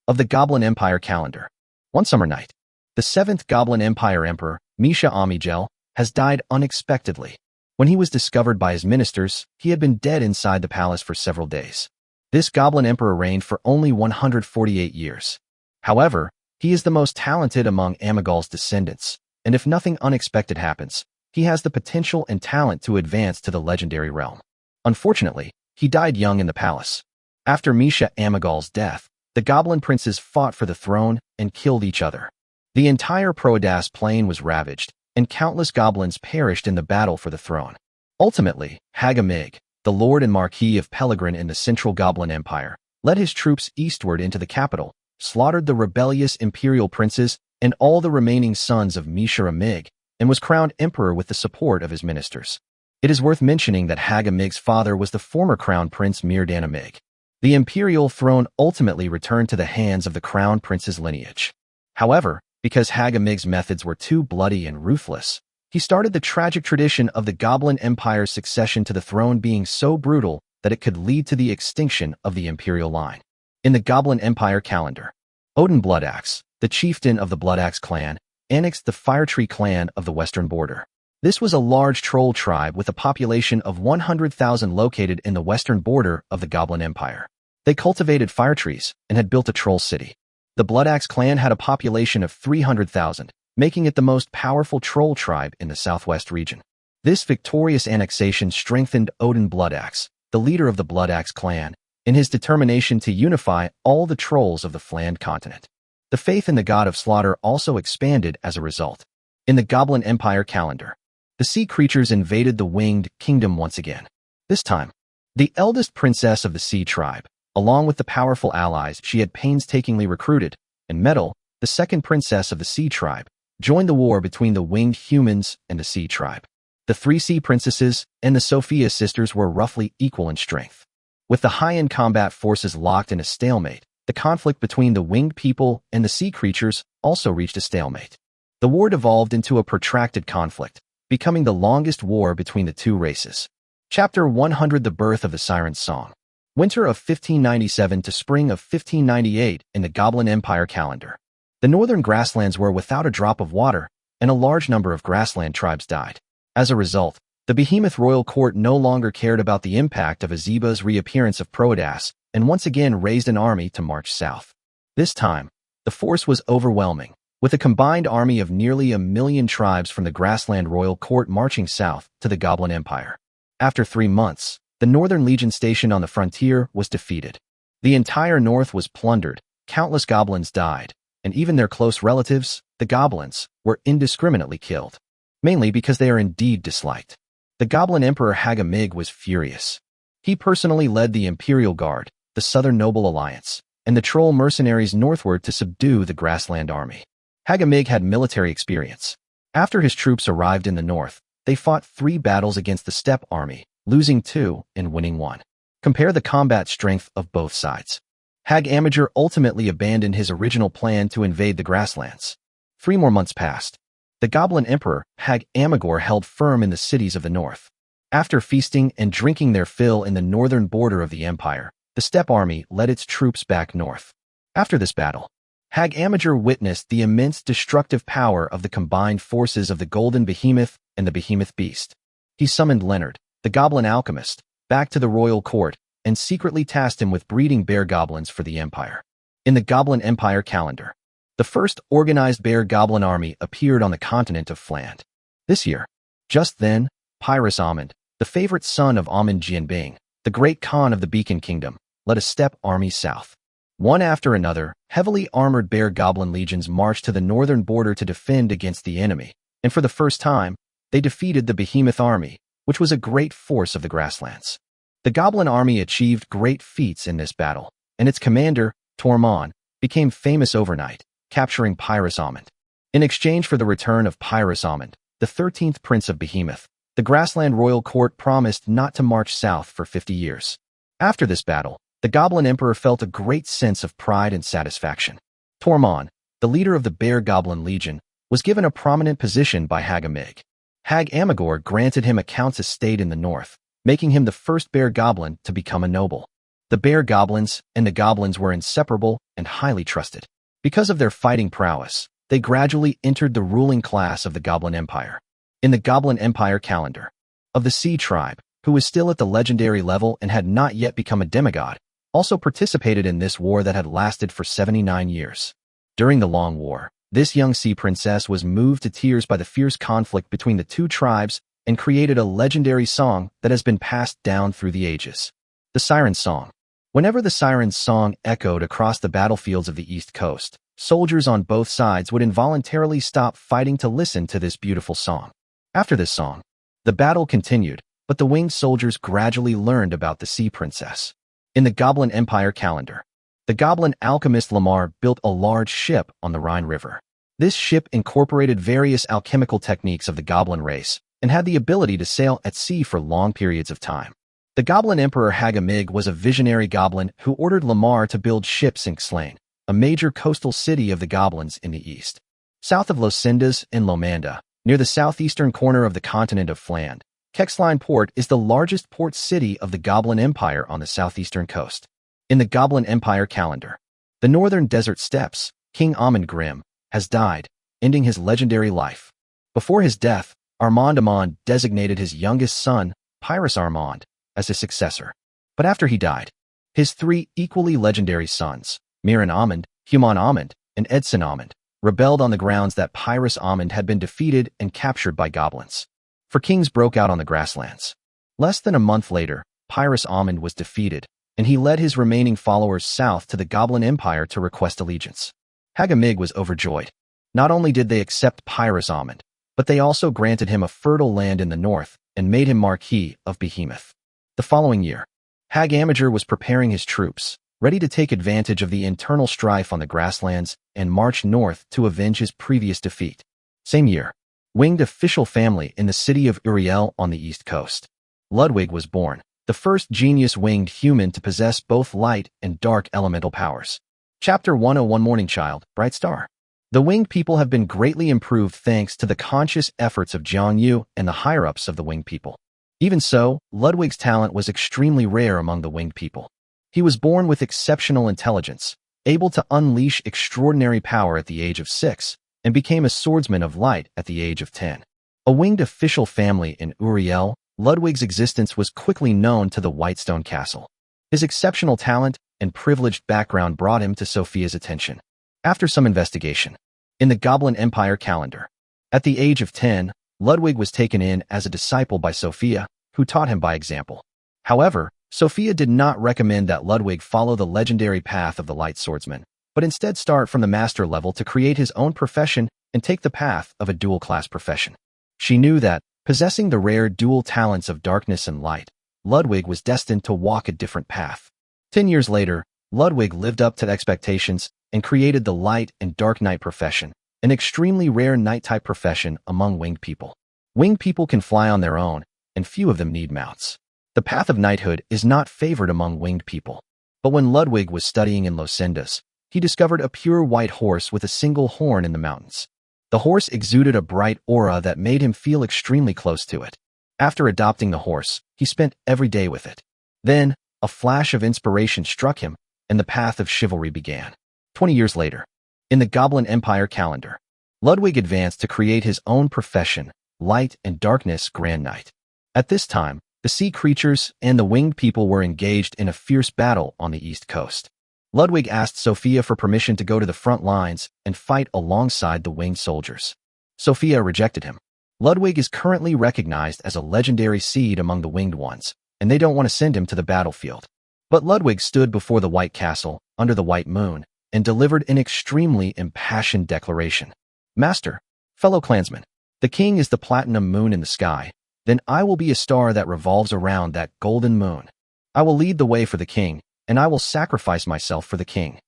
Of the Goblin Empire calendar. One summer night, the 7th Goblin Empire Emperor, Misha Amigel, has died unexpectedly. When he was discovered by his ministers, he had been dead inside the palace for several days. This Goblin Emperor reigned for only 148 years. However, he is the most talented among Amigal's descendants, and if nothing unexpected happens, he has the potential and talent to advance to the legendary realm. Unfortunately, he died young in the palace. After Misha Amigal's death, the Goblin princes fought for the throne and killed each other. The entire Prodas plain was ravaged, and countless goblins perished in the battle for the throne. Ultimately, Hagamig, the Lord and Marquis of Pelegrin in the Central Goblin Empire, led his troops eastward into the capital, slaughtered the rebellious imperial princes and all the remaining sons of Misha Amig, and was crowned emperor with the support of his ministers. It is worth mentioning that Hagamig's father was the former crown prince Mirdan Amig. The imperial throne ultimately returned to the hands of the crown prince's lineage. However, because Hagamig's methods were too bloody and ruthless, he started the tragic tradition of the Goblin Empire's succession to the throne being so brutal that it could lead to the extinction of the imperial line. In the Goblin Empire calendar, Odin Bloodaxe, the chieftain of the Bloodaxe clan, annexed the Firetree clan of the western border. This was a large troll tribe with a population of 100,000 located in the western border of the Goblin Empire. They cultivated fire trees and had built a troll city. The Bloodaxe clan had a population of 300,000, making it the most powerful troll tribe in the southwest region. This victorious annexation strengthened Odin Bloodaxe, the leader of the Bloodaxe clan, in his determination to unify all the trolls of the Fland continent. The faith in the god of slaughter also expanded as a result. In the Goblin Empire calendar, the sea creatures invaded the Winged Kingdom once again. This time, the eldest princess of the sea tribe, along with the powerful allies she had painstakingly recruited, and Metal, the second princess of the sea tribe, joined the war between the winged humans and the sea tribe. The three sea princesses and the Sophia sisters were roughly equal in strength. With the high-end combat forces locked in a stalemate, the conflict between the winged people and the sea creatures also reached a stalemate. The war devolved into a protracted conflict, becoming the longest war between the two races. Chapter 100: The Birth of the Siren's Song. Winter of 1597 to spring of 1598 in the Goblin Empire calendar. The northern grasslands were without a drop of water, and a large number of grassland tribes died. As a result, the behemoth royal court no longer cared about the impact of Azeba's reappearance of Prodas, and once again raised an army to march south. This time, the force was overwhelming, with a combined army of nearly 1,000,000 tribes from the grassland royal court marching south to the Goblin Empire. After 3 months, the Northern Legion stationed on the frontier was defeated. The entire north was plundered, countless goblins died, and even their close relatives, the goblins, were indiscriminately killed, mainly because they are indeed disliked. The Goblin Emperor Hagamig was furious. He personally led the Imperial Guard, the Southern Noble Alliance, and the Troll mercenaries northward to subdue the Grassland Army. Hagamig had military experience. After his troops arrived in the north, they fought 3 battles against the Steppe Army, losing 2 and winning 1. Compare the combat strength of both sides. Hag-Amager ultimately abandoned his original plan to invade the grasslands. 3 more months passed. The Goblin Emperor, Hag-Amagor, held firm in the cities of the north. After feasting and drinking their fill in the northern border of the empire, the Steppe Army led its troops back north. After this battle, Hag-Amager witnessed the immense destructive power of the combined forces of the Golden Behemoth and the Behemoth Beast. He summoned Leonard, the Goblin Alchemist, back to the royal court and secretly tasked him with breeding bear goblins for the empire. In the Goblin Empire calendar, the first organized bear goblin army appeared on the continent of Fland. This year, just then, Pyrrhus Amund, the favorite son of Amund Jianbing, the great Khan of the Beacon Kingdom, led a steppe army south. One after another, heavily armored bear goblin legions marched to the northern border to defend against the enemy, and for the first time, they defeated the Behemoth Army, which was a great force of the grasslands. The Goblin Army achieved great feats in this battle, and its commander, Tormon, became famous overnight, capturing Pyrrhus Amund. In exchange for the return of Pyrrhus Amund, the 13th Prince of Behemoth, the Grassland Royal Court promised not to march south for 50 years. After this battle, the Goblin Emperor felt a great sense of pride and satisfaction. Tormon, the leader of the Bear Goblin Legion, was given a prominent position by Hagamig. Hag-Amagor granted him a count's estate in the north, making him the first bear goblin to become a noble. The bear goblins and the goblins were inseparable and highly trusted. Because of their fighting prowess, they gradually entered the ruling class of the Goblin Empire. In the Goblin Empire calendar, of the Sea tribe, who was still at the legendary level and had not yet become a demigod, also participated in this war that had lasted for 79 years. During the long war, this young sea princess was moved to tears by the fierce conflict between the 2 tribes and created a legendary song that has been passed down through the ages. The Siren's Song. Whenever the Siren's Song echoed across the battlefields of the East Coast, soldiers on both sides would involuntarily stop fighting to listen to this beautiful song. After this song, the battle continued, but the winged soldiers gradually learned about the Sea Princess. In the Goblin Empire calendar, the Goblin alchemist Lamar built a large ship on the Rhine River. This ship incorporated various alchemical techniques of the Goblin race and had the ability to sail at sea for long periods of time. The Goblin Emperor Hagamig was a visionary goblin who ordered Lamar to build ships in Xlain, a major coastal city of the goblins in the east. South of Losindas and Lomanda, near the southeastern corner of the continent of Fland, Kexline Port is the largest port city of the Goblin Empire on the southeastern coast. In the Goblin Empire calendar, the northern desert steppes, King Amund Grim, has died, ending his legendary life. Before his death, Armand Amand designated his youngest son, Pyrrhus Armand, as his successor. But after he died, his 3 equally legendary sons, Miran Amand, Human Amand, and Edson Amand, rebelled on the grounds that Pyrrhus Amand had been defeated and captured by goblins. For kings broke out on the grasslands. Less than a month later, Pyrrhus Amand was defeated, and he led his remaining followers south to the Goblin Empire to request allegiance. Hagamig was overjoyed. Not only did they accept Pyrrhus Amand, but they also granted him a fertile land in the north and made him Marquis of Behemoth. The following year, Hag-Amager was preparing his troops, ready to take advantage of the internal strife on the grasslands and march north to avenge his previous defeat. Same year, winged official family in the city of Uriel on the east coast. Ludwig was born, the first genius-winged human to possess both light and dark elemental powers. Chapter 101 Morning Child, Bright Star. The winged people have been greatly improved thanks to the conscious efforts of Jiang Yu and the higher-ups of the winged people. Even so, Ludwig's talent was extremely rare among the winged people. He was born with exceptional intelligence, able to unleash extraordinary power at the age of 6, and became a swordsman of light at the age of 10. A winged official family in Uriel, Ludwig's existence was quickly known to the Whitestone Castle. His exceptional talent and privileged background brought him to Sophia's attention. After some investigation, in the Goblin Empire calendar, at the age of 10, Ludwig was taken in as a disciple by Sophia, who taught him by example. However, Sophia did not recommend that Ludwig follow the legendary path of the light swordsman, but instead start from the master level to create his own profession and take the path of a dual-class profession. She knew that, possessing the rare dual talents of darkness and light, Ludwig was destined to walk a different path. 10 years later, Ludwig lived up to expectations and created the light and dark knight profession, an extremely rare knight-type profession among winged people. Winged people can fly on their own, and few of them need mounts. The path of knighthood is not favored among winged people. But when Ludwig was studying in Los Sendos, he discovered a pure white horse with a single horn in the mountains. The horse exuded a bright aura that made him feel extremely close to it. After adopting the horse, he spent every day with it. Then, a flash of inspiration struck him, and the path of chivalry began. 20 years later, in the Goblin Empire calendar, Ludwig advanced to create his own profession, Light and Darkness Grand Knight. At this time, the sea creatures and the winged people were engaged in a fierce battle on the east coast. Ludwig asked Sophia for permission to go to the front lines and fight alongside the winged soldiers. Sophia rejected him. Ludwig is currently recognized as a legendary seed among the winged ones, and they don't want to send him to the battlefield. But Ludwig stood before the White Castle, under the white moon, and delivered an extremely impassioned declaration. Master, fellow clansmen, the king is the platinum moon in the sky. Then I will be a star that revolves around that golden moon. I will lead the way for the king, and I will sacrifice myself for the king.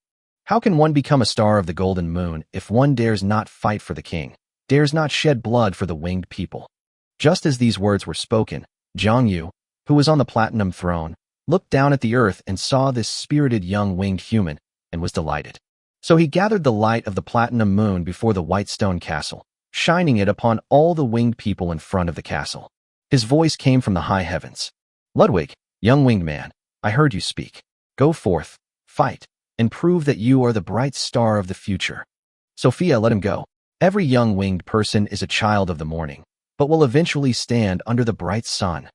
How can one become a star of the golden moon if one dares not fight for the king, dares not shed blood for the winged people? Just as these words were spoken, Jiang Yu, who was on the platinum throne, looked down at the earth and saw this spirited young winged human, and was delighted. So he gathered the light of the platinum moon before the white stone castle, shining it upon all the winged people in front of the castle. His voice came from the high heavens. Ludwig, young winged man, I heard you speak. Go forth, fight, and prove that you are the bright star of the future. Sophia let him go. Every young winged person is a child of the morning, but will eventually stand under the bright sun.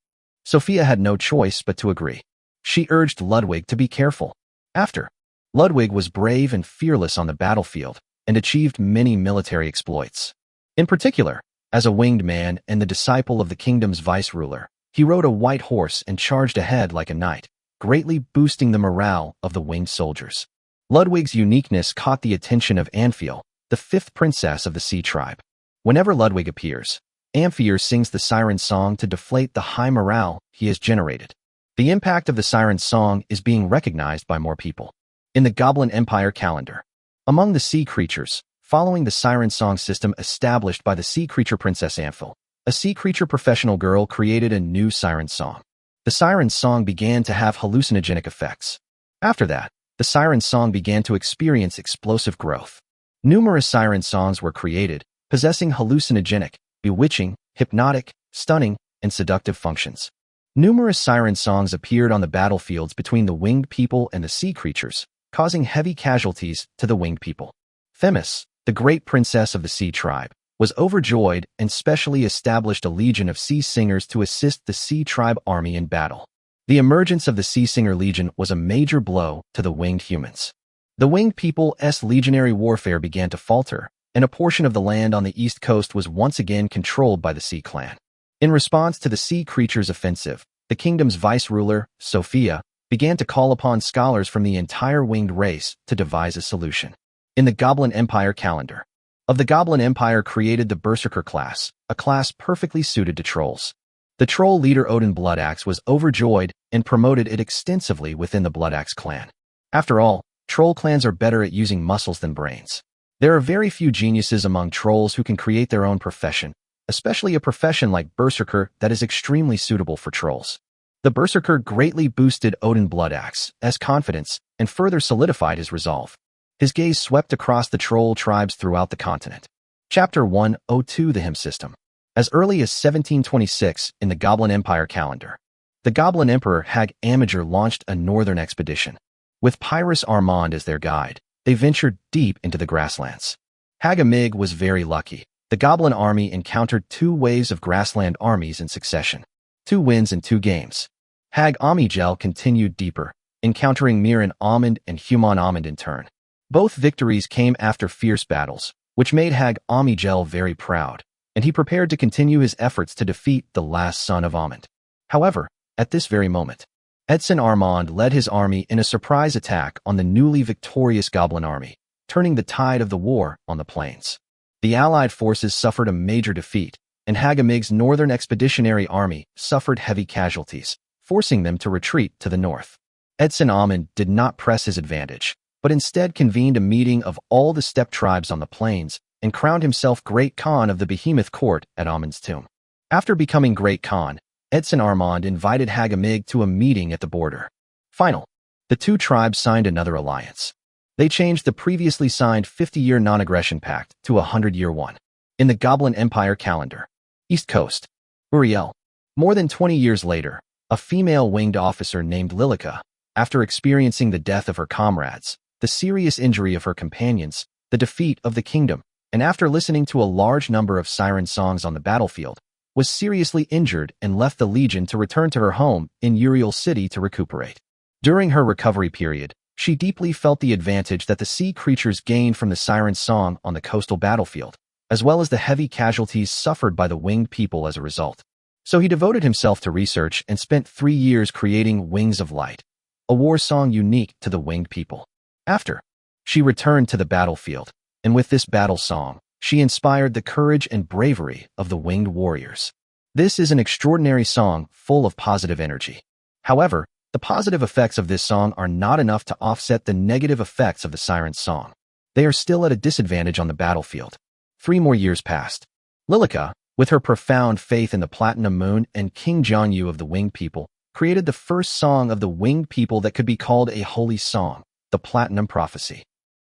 Sophia had no choice but to agree. She urged Ludwig to be careful. After, Ludwig was brave and fearless on the battlefield and achieved many military exploits. In particular, as a winged man and the disciple of the kingdom's vice-ruler, he rode a white horse and charged ahead like a knight, greatly boosting the morale of the winged soldiers. Ludwig's uniqueness caught the attention of Amphiel, the fifth princess of the sea tribe. Whenever Ludwig appears, Amphier sings the siren song to deflate the high morale he has generated. The impact of the siren song is being recognized by more people. In the Goblin Empire calendar, among the sea creatures, following the siren song system established by the sea creature princess Amphiel, a sea creature professional girl created a new siren song. The siren song began to have hallucinogenic effects. After that, the siren song began to experience explosive growth. Numerous siren songs were created, possessing hallucinogenic, bewitching, hypnotic, stunning, and seductive functions. Numerous siren songs appeared on the battlefields between the winged people and the sea creatures, causing heavy casualties to the winged people. Themis, the great princess of the sea tribe, was overjoyed and specially established a legion of sea singers to assist the sea tribe army in battle. The emergence of the sea singer legion was a major blow to the winged humans. The winged people's legionary warfare began to falter, and a portion of the land on the east coast was once again controlled by the Sea Clan. In response to the sea creatures' offensive, the kingdom's vice-ruler, Sophia, began to call upon scholars from the entire winged race to devise a solution. In the Goblin Empire calendar, of the Goblin Empire created the Berserker class, a class perfectly suited to trolls. The troll leader Odin Bloodaxe was overjoyed and promoted it extensively within the Bloodaxe clan. After all, troll clans are better at using muscles than brains. There are very few geniuses among trolls who can create their own profession, especially a profession like Berserker that is extremely suitable for trolls. The Berserker greatly boosted Odin Bloodaxe's confidence and further solidified his resolve. His gaze swept across the troll tribes throughout the continent. Chapter 102 The Hymn System. As early as 1726 in the Goblin Empire calendar, the Goblin Emperor Hag Amager launched a northern expedition. With Pyrrhus Armand as their guide, they ventured deep into the grasslands. Hag Amig was very lucky. The Goblin army encountered 2 waves of grassland armies in succession. 2 wins in 2 games. Hag Amigel continued deeper, encountering Miran Amand and Human Amand in turn. Both victories came after fierce battles, which made Hag Amigel very proud, and he prepared to continue his efforts to defeat the last son of Amand. However, at this very moment, Edson Armand led his army in a surprise attack on the newly victorious Goblin army, turning the tide of the war on the plains. The Allied forces suffered a major defeat, and Hagamig's Northern Expeditionary Army suffered heavy casualties, forcing them to retreat to the north. Edson Armand did not press his advantage, but instead convened a meeting of all the steppe tribes on the plains and crowned himself Great Khan of the Behemoth Court at Armand's tomb. After becoming Great Khan, Edson Armand invited Hagamig to a meeting at the border. The two tribes signed another alliance. They changed the previously signed 50-year non-aggression pact to a 100-year one. In the Goblin Empire calendar, East Coast, Uriel. More than 20 years later, a female winged officer named Lilica, after experiencing the death of her comrades, the serious injury of her companions, the defeat of the kingdom, and after listening to a large number of siren songs on the battlefield, was seriously injured and left the Legion to return to her home in Uriel City to recuperate. During her recovery period, she deeply felt the advantage that the sea creatures gained from the siren song on the coastal battlefield, as well as the heavy casualties suffered by the winged people as a result. So he devoted himself to research and spent 3 years creating Wings of Light, a war song unique to the winged people. After, she returned to the battlefield, and with this battle song, she inspired the courage and bravery of the winged warriors. This is an extraordinary song full of positive energy. However, the positive effects of this song are not enough to offset the negative effects of the siren's song. They are still at a disadvantage on the battlefield. 3 more years passed. Lilica, with her profound faith in the Platinum Moon and King Jianyu of the Winged People, created the first song of the Winged People that could be called a holy song, the Platinum Prophecy.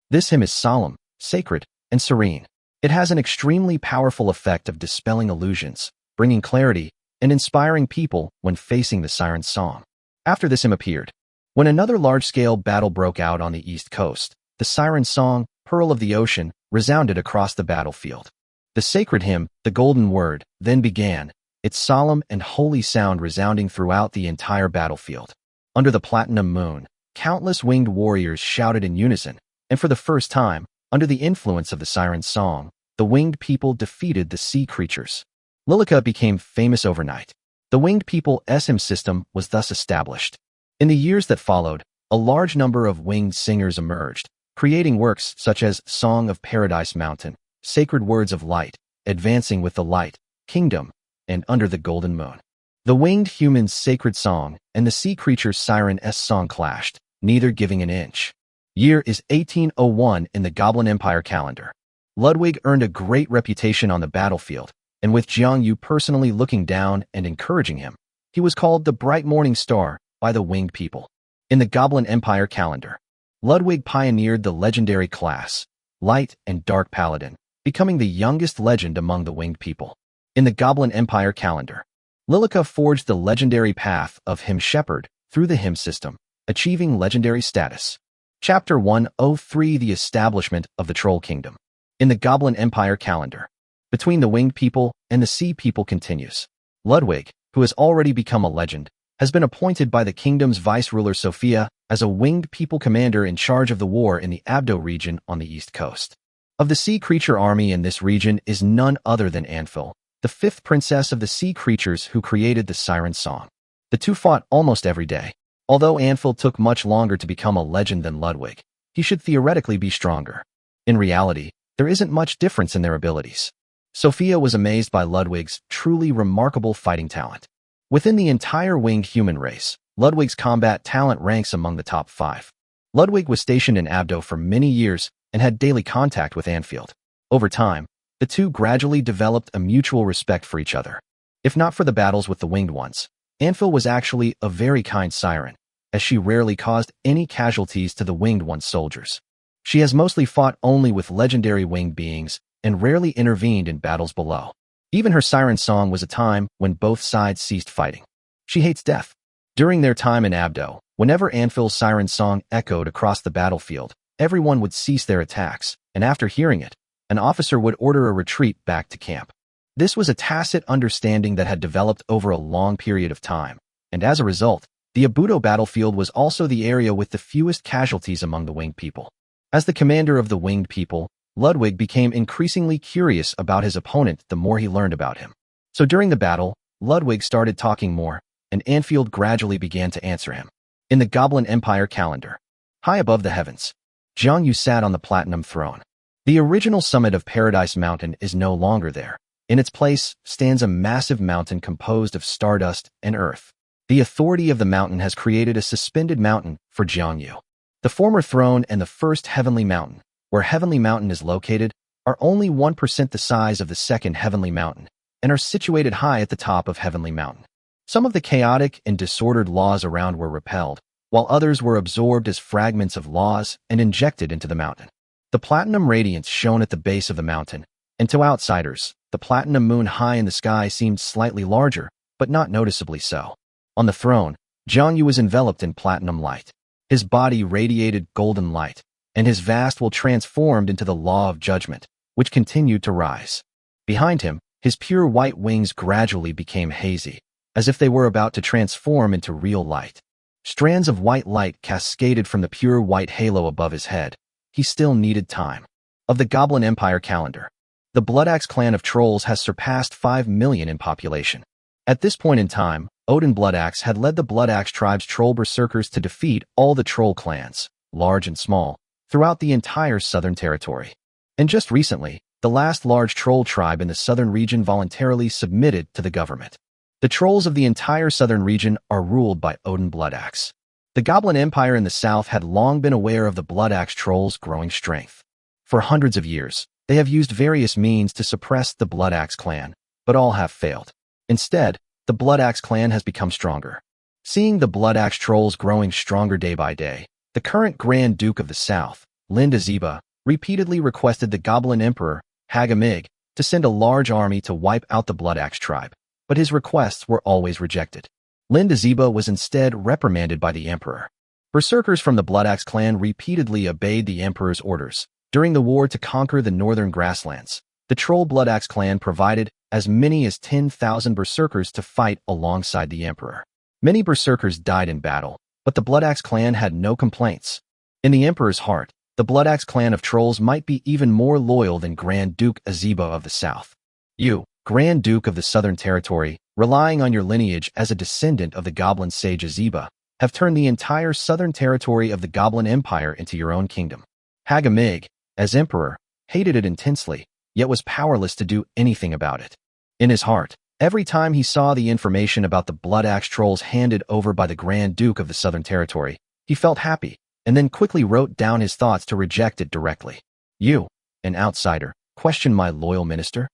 This hymn is solemn, sacred, and serene. It has an extremely powerful effect of dispelling illusions, bringing clarity, and inspiring people when facing the siren's song. After this hymn appeared, when another large-scale battle broke out on the East Coast, the siren song, Pearl of the Ocean, resounded across the battlefield. The sacred hymn, the Golden Word, then began, its solemn and holy sound resounding throughout the entire battlefield. Under the Platinum Moon, countless winged warriors shouted in unison, and for the first time, under the influence of the siren's song, the winged people defeated the sea creatures. Lilica became famous overnight. The winged people SM system was thus established. In the years that followed, a large number of winged singers emerged, creating works such as Song of Paradise Mountain, Sacred Words of Light, Advancing with the Light, Kingdom, and Under the Golden Moon. The winged human's sacred song and the sea creature's siren's song clashed, neither giving an inch. Year is 1801 in the Goblin Empire calendar. Ludwig earned a great reputation on the battlefield, and with Jiangyu personally looking down and encouraging him, he was called the Bright Morning Star by the winged people. In the Goblin Empire calendar, Ludwig pioneered the legendary class, Light and Dark Paladin, becoming the youngest legend among the winged people. In the Goblin Empire calendar, Lilica forged the legendary path of Hymn Shepherd through the hymn system, achieving legendary status. Chapter 103 The Establishment of the Troll Kingdom. In the Goblin Empire calendar, between the winged people and the sea people continues. Ludwig, who has already become a legend, has been appointed by the kingdom's vice-ruler Sophia as a winged people commander in charge of the war in the Abdo region on the east coast. Of the sea creature army in this region is none other than Anfil, the 5th princess of the sea creatures who created the siren song. The two fought almost every day. Although Anfil took much longer to become a legend than Ludwig, he should theoretically be stronger. In reality, there isn't much difference in their abilities. Sophia was amazed by Ludwig's truly remarkable fighting talent. Within the entire winged human race, Ludwig's combat talent ranks among the top 5. Ludwig was stationed in Abdo for many years and had daily contact with Anfield. Over time, the two gradually developed a mutual respect for each other. If not for the battles with the winged ones, Anfil was actually a very kind siren, as she rarely caused any casualties to the winged one's soldiers. She has mostly fought only with legendary winged beings and rarely intervened in battles below. Even her siren song was a time when both sides ceased fighting. She hates death. During their time in Abdo, whenever Anfil's siren song echoed across the battlefield, everyone would cease their attacks, and after hearing it, an officer would order a retreat back to camp. This was a tacit understanding that had developed over a long period of time, and as a result, the Abudo battlefield was also the area with the fewest casualties among the winged people. As the commander of the winged people, Ludwig became increasingly curious about his opponent the more he learned about him. So during the battle, Ludwig started talking more, and Anfield gradually began to answer him. In the Goblin Empire calendar, high above the heavens, Jiang Yu sat on the platinum throne. The original summit of Paradise Mountain is no longer there. In its place stands a massive mountain composed of stardust and earth. The authority of the mountain has created a suspended mountain for Jiang Yu. The former throne and the first heavenly mountain, where Heavenly Mountain is located, are only 1% the size of the second Heavenly Mountain and are situated high at the top of Heavenly Mountain. Some of the chaotic and disordered laws around were repelled, while others were absorbed as fragments of laws and injected into the mountain. The platinum radiance shone at the base of the mountain, and to outsiders, the platinum moon high in the sky seemed slightly larger, but not noticeably so. On the throne, Jiang Yu was enveloped in platinum light. His body radiated golden light, and his vast will transformed into the law of judgment, which continued to rise. Behind him, his pure white wings gradually became hazy, as if they were about to transform into real light. Strands of white light cascaded from the pure white halo above his head. He still needed time. Of the Goblin Empire calendar, the Bloodaxe clan of trolls has surpassed 5 million in population. At this point in time, Odin Bloodaxe had led the Bloodaxe tribe's troll berserkers to defeat all the troll clans, large and small, throughout the entire southern territory. And just recently, the last large troll tribe in the southern region voluntarily submitted to the government. The trolls of the entire southern region are ruled by Odin Bloodaxe. The Goblin Empire in the south had long been aware of the Bloodaxe trolls' growing strength. For hundreds of years, they have used various means to suppress the Bloodaxe clan, but all have failed. Instead, the Bloodaxe clan has become stronger. Seeing the Bloodaxe trolls growing stronger day by day, the current Grand Duke of the South, Linda Ziba, repeatedly requested the Goblin Emperor, Hagamig, to send a large army to wipe out the Bloodaxe tribe, but his requests were always rejected. Linda Ziba was instead reprimanded by the Emperor. Berserkers from the Bloodaxe clan repeatedly obeyed the Emperor's orders. During the war to conquer the northern grasslands, the Troll Bloodaxe clan provided as many as 10,000 berserkers to fight alongside the Emperor. Many berserkers died in battle, but the Bloodaxe clan had no complaints. In the Emperor's heart, the Bloodaxe clan of trolls might be even more loyal than Grand Duke Aziba of the South. You, Grand Duke of the Southern Territory, relying on your lineage as a descendant of the goblin sage Aziba, have turned the entire southern territory of the Goblin Empire into your own kingdom. Hagamig, as Emperor, hated it intensely, yet was powerless to do anything about it. In his heart, every time he saw the information about the Bloodaxe trolls handed over by the Grand Duke of the Southern Territory, he felt happy, and then quickly wrote down his thoughts to reject it directly. You, an outsider, question my loyal minister?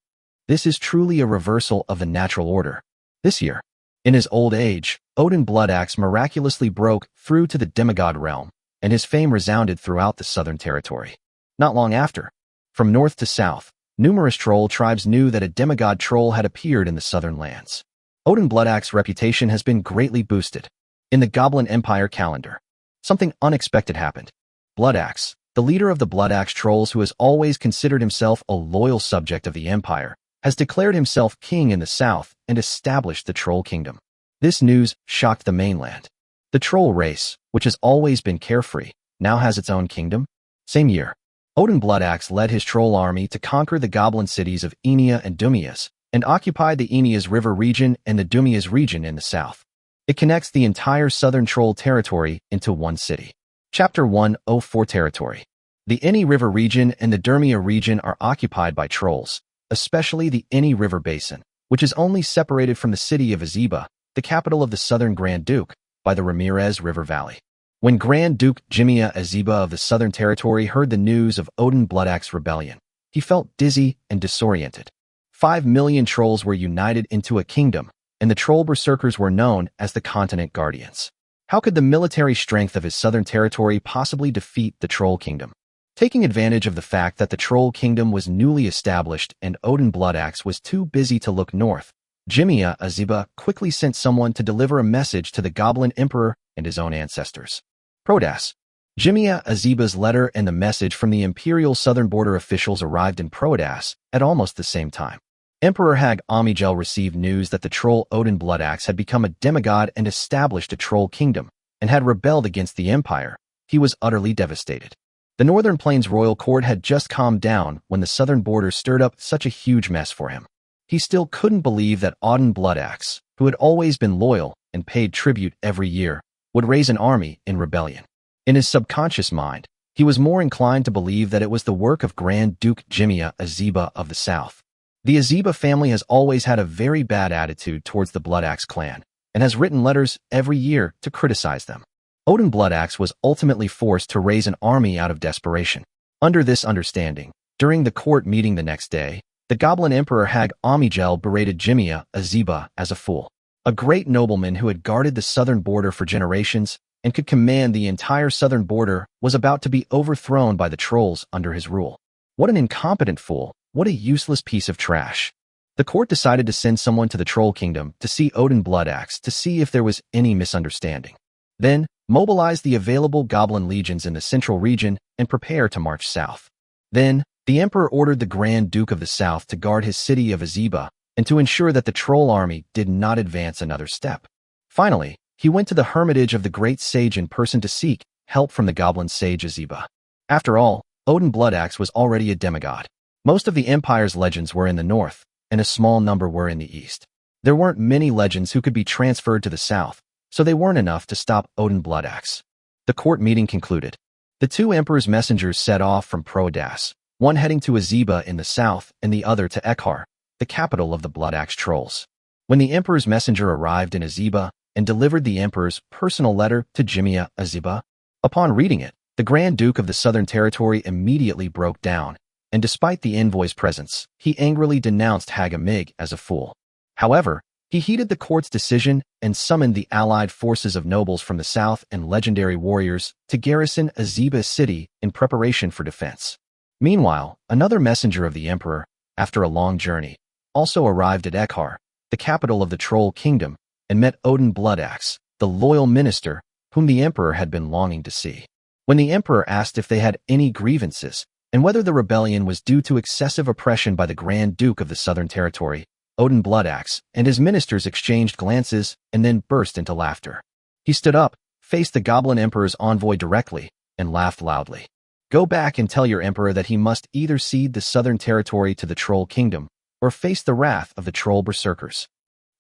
This is truly a reversal of the natural order. This year, in his old age, Odin Bloodaxe miraculously broke through to the demigod realm, and his fame resounded throughout the Southern Territory. Not long after, from north to south, numerous troll tribes knew that a demigod troll had appeared in the southern lands. Odin Bloodaxe's reputation has been greatly boosted. In the Goblin Empire calendar, something unexpected happened. Bloodaxe, the leader of the Bloodaxe trolls who has always considered himself a loyal subject of the Empire, has declared himself king in the south and established the Troll Kingdom. This news shocked the mainland. The troll race, which has always been carefree, now has its own kingdom. Same year, Odin Bloodaxe led his troll army to conquer the goblin cities of Enia and Dumias, and occupied the Enias River region and the Dumias region in the south. It connects the entire southern troll territory into one city. Chapter 104 Territory. The Eni River region and the Durmia region are occupied by trolls, especially the Eni River Basin, which is only separated from the city of Aziba, the capital of the southern Grand Duke, by the Ramirez River Valley. When Grand Duke Jimia Aziba of the Southern Territory heard the news of Odin Bloodaxe's rebellion, he felt dizzy and disoriented. 5 million trolls were united into a kingdom, and the troll berserkers were known as the Continent Guardians. How could the military strength of his southern territory possibly defeat the Troll Kingdom? Taking advantage of the fact that the Troll Kingdom was newly established and Odin Bloodaxe was too busy to look north, Jimia Aziba quickly sent someone to deliver a message to the Goblin Emperor and his own ancestors. Prodas. Jimia Aziba's letter and the message from the Imperial Southern Border officials arrived in Prodas at almost the same time. Emperor Hag Amigel received news that the troll Odin Bloodaxe had become a demigod and established a troll kingdom, and had rebelled against the Empire. He was utterly devastated. The Northern Plains royal court had just calmed down when the southern border stirred up such a huge mess for him. He still couldn't believe that Odin Bloodaxe, who had always been loyal and paid tribute every year, would raise an army in rebellion. In his subconscious mind, he was more inclined to believe that it was the work of Grand Duke Jimiya Azeba of the South. The Azeba family has always had a very bad attitude towards the Bloodaxe clan, and has written letters every year to criticize them. Odin Bloodaxe was ultimately forced to raise an army out of desperation. Under this understanding, during the court meeting the next day, the Goblin Emperor Hag Amigel berated Jimiya Azeba as a fool. A great nobleman who had guarded the southern border for generations and could command the entire southern border was about to be overthrown by the trolls under his rule. What an incompetent fool, what a useless piece of trash. The court decided to send someone to the Troll Kingdom to see Odin Bloodaxe to see if there was any misunderstanding. Then, mobilize the available goblin legions in the central region and prepare to march south. Then, the emperor ordered the Grand Duke of the South to guard his city of Azeba and to ensure that the troll army did not advance another step. Finally, he went to the hermitage of the great sage in person to seek help from the goblin sage Azeba. After all, Odin Bloodaxe was already a demigod. Most of the empire's legends were in the north, and a small number were in the east. There weren't many legends who could be transferred to the south, so they weren't enough to stop Odin Bloodaxe. The court meeting concluded. The two emperor's messengers set off from Prodas, one heading to Azeba in the south and the other to Ekhar, the capital of the Bloodaxe trolls. When the emperor's messenger arrived in Azeba and delivered the emperor's personal letter to Jimiya Azeba, upon reading it, the Grand Duke of the Southern Territory immediately broke down, and despite the envoy's presence, he angrily denounced Hagamig as a fool. However, he heeded the court's decision and summoned the allied forces of nobles from the south and legendary warriors to garrison Azeba city in preparation for defense. Meanwhile, another messenger of the emperor, after a long journey, also arrived at Ekhar, the capital of the Troll Kingdom, and met Odin Bloodaxe, the loyal minister whom the emperor had been longing to see. When the emperor asked if they had any grievances and whether the rebellion was due to excessive oppression by the Grand Duke of the Southern Territory, Odin Bloodaxe and his ministers exchanged glances and then burst into laughter. He stood up, faced the Goblin Emperor's envoy directly, and laughed loudly. Go back and tell your emperor that he must either cede the Southern Territory to the Troll Kingdom or face the wrath of the Troll Berserkers.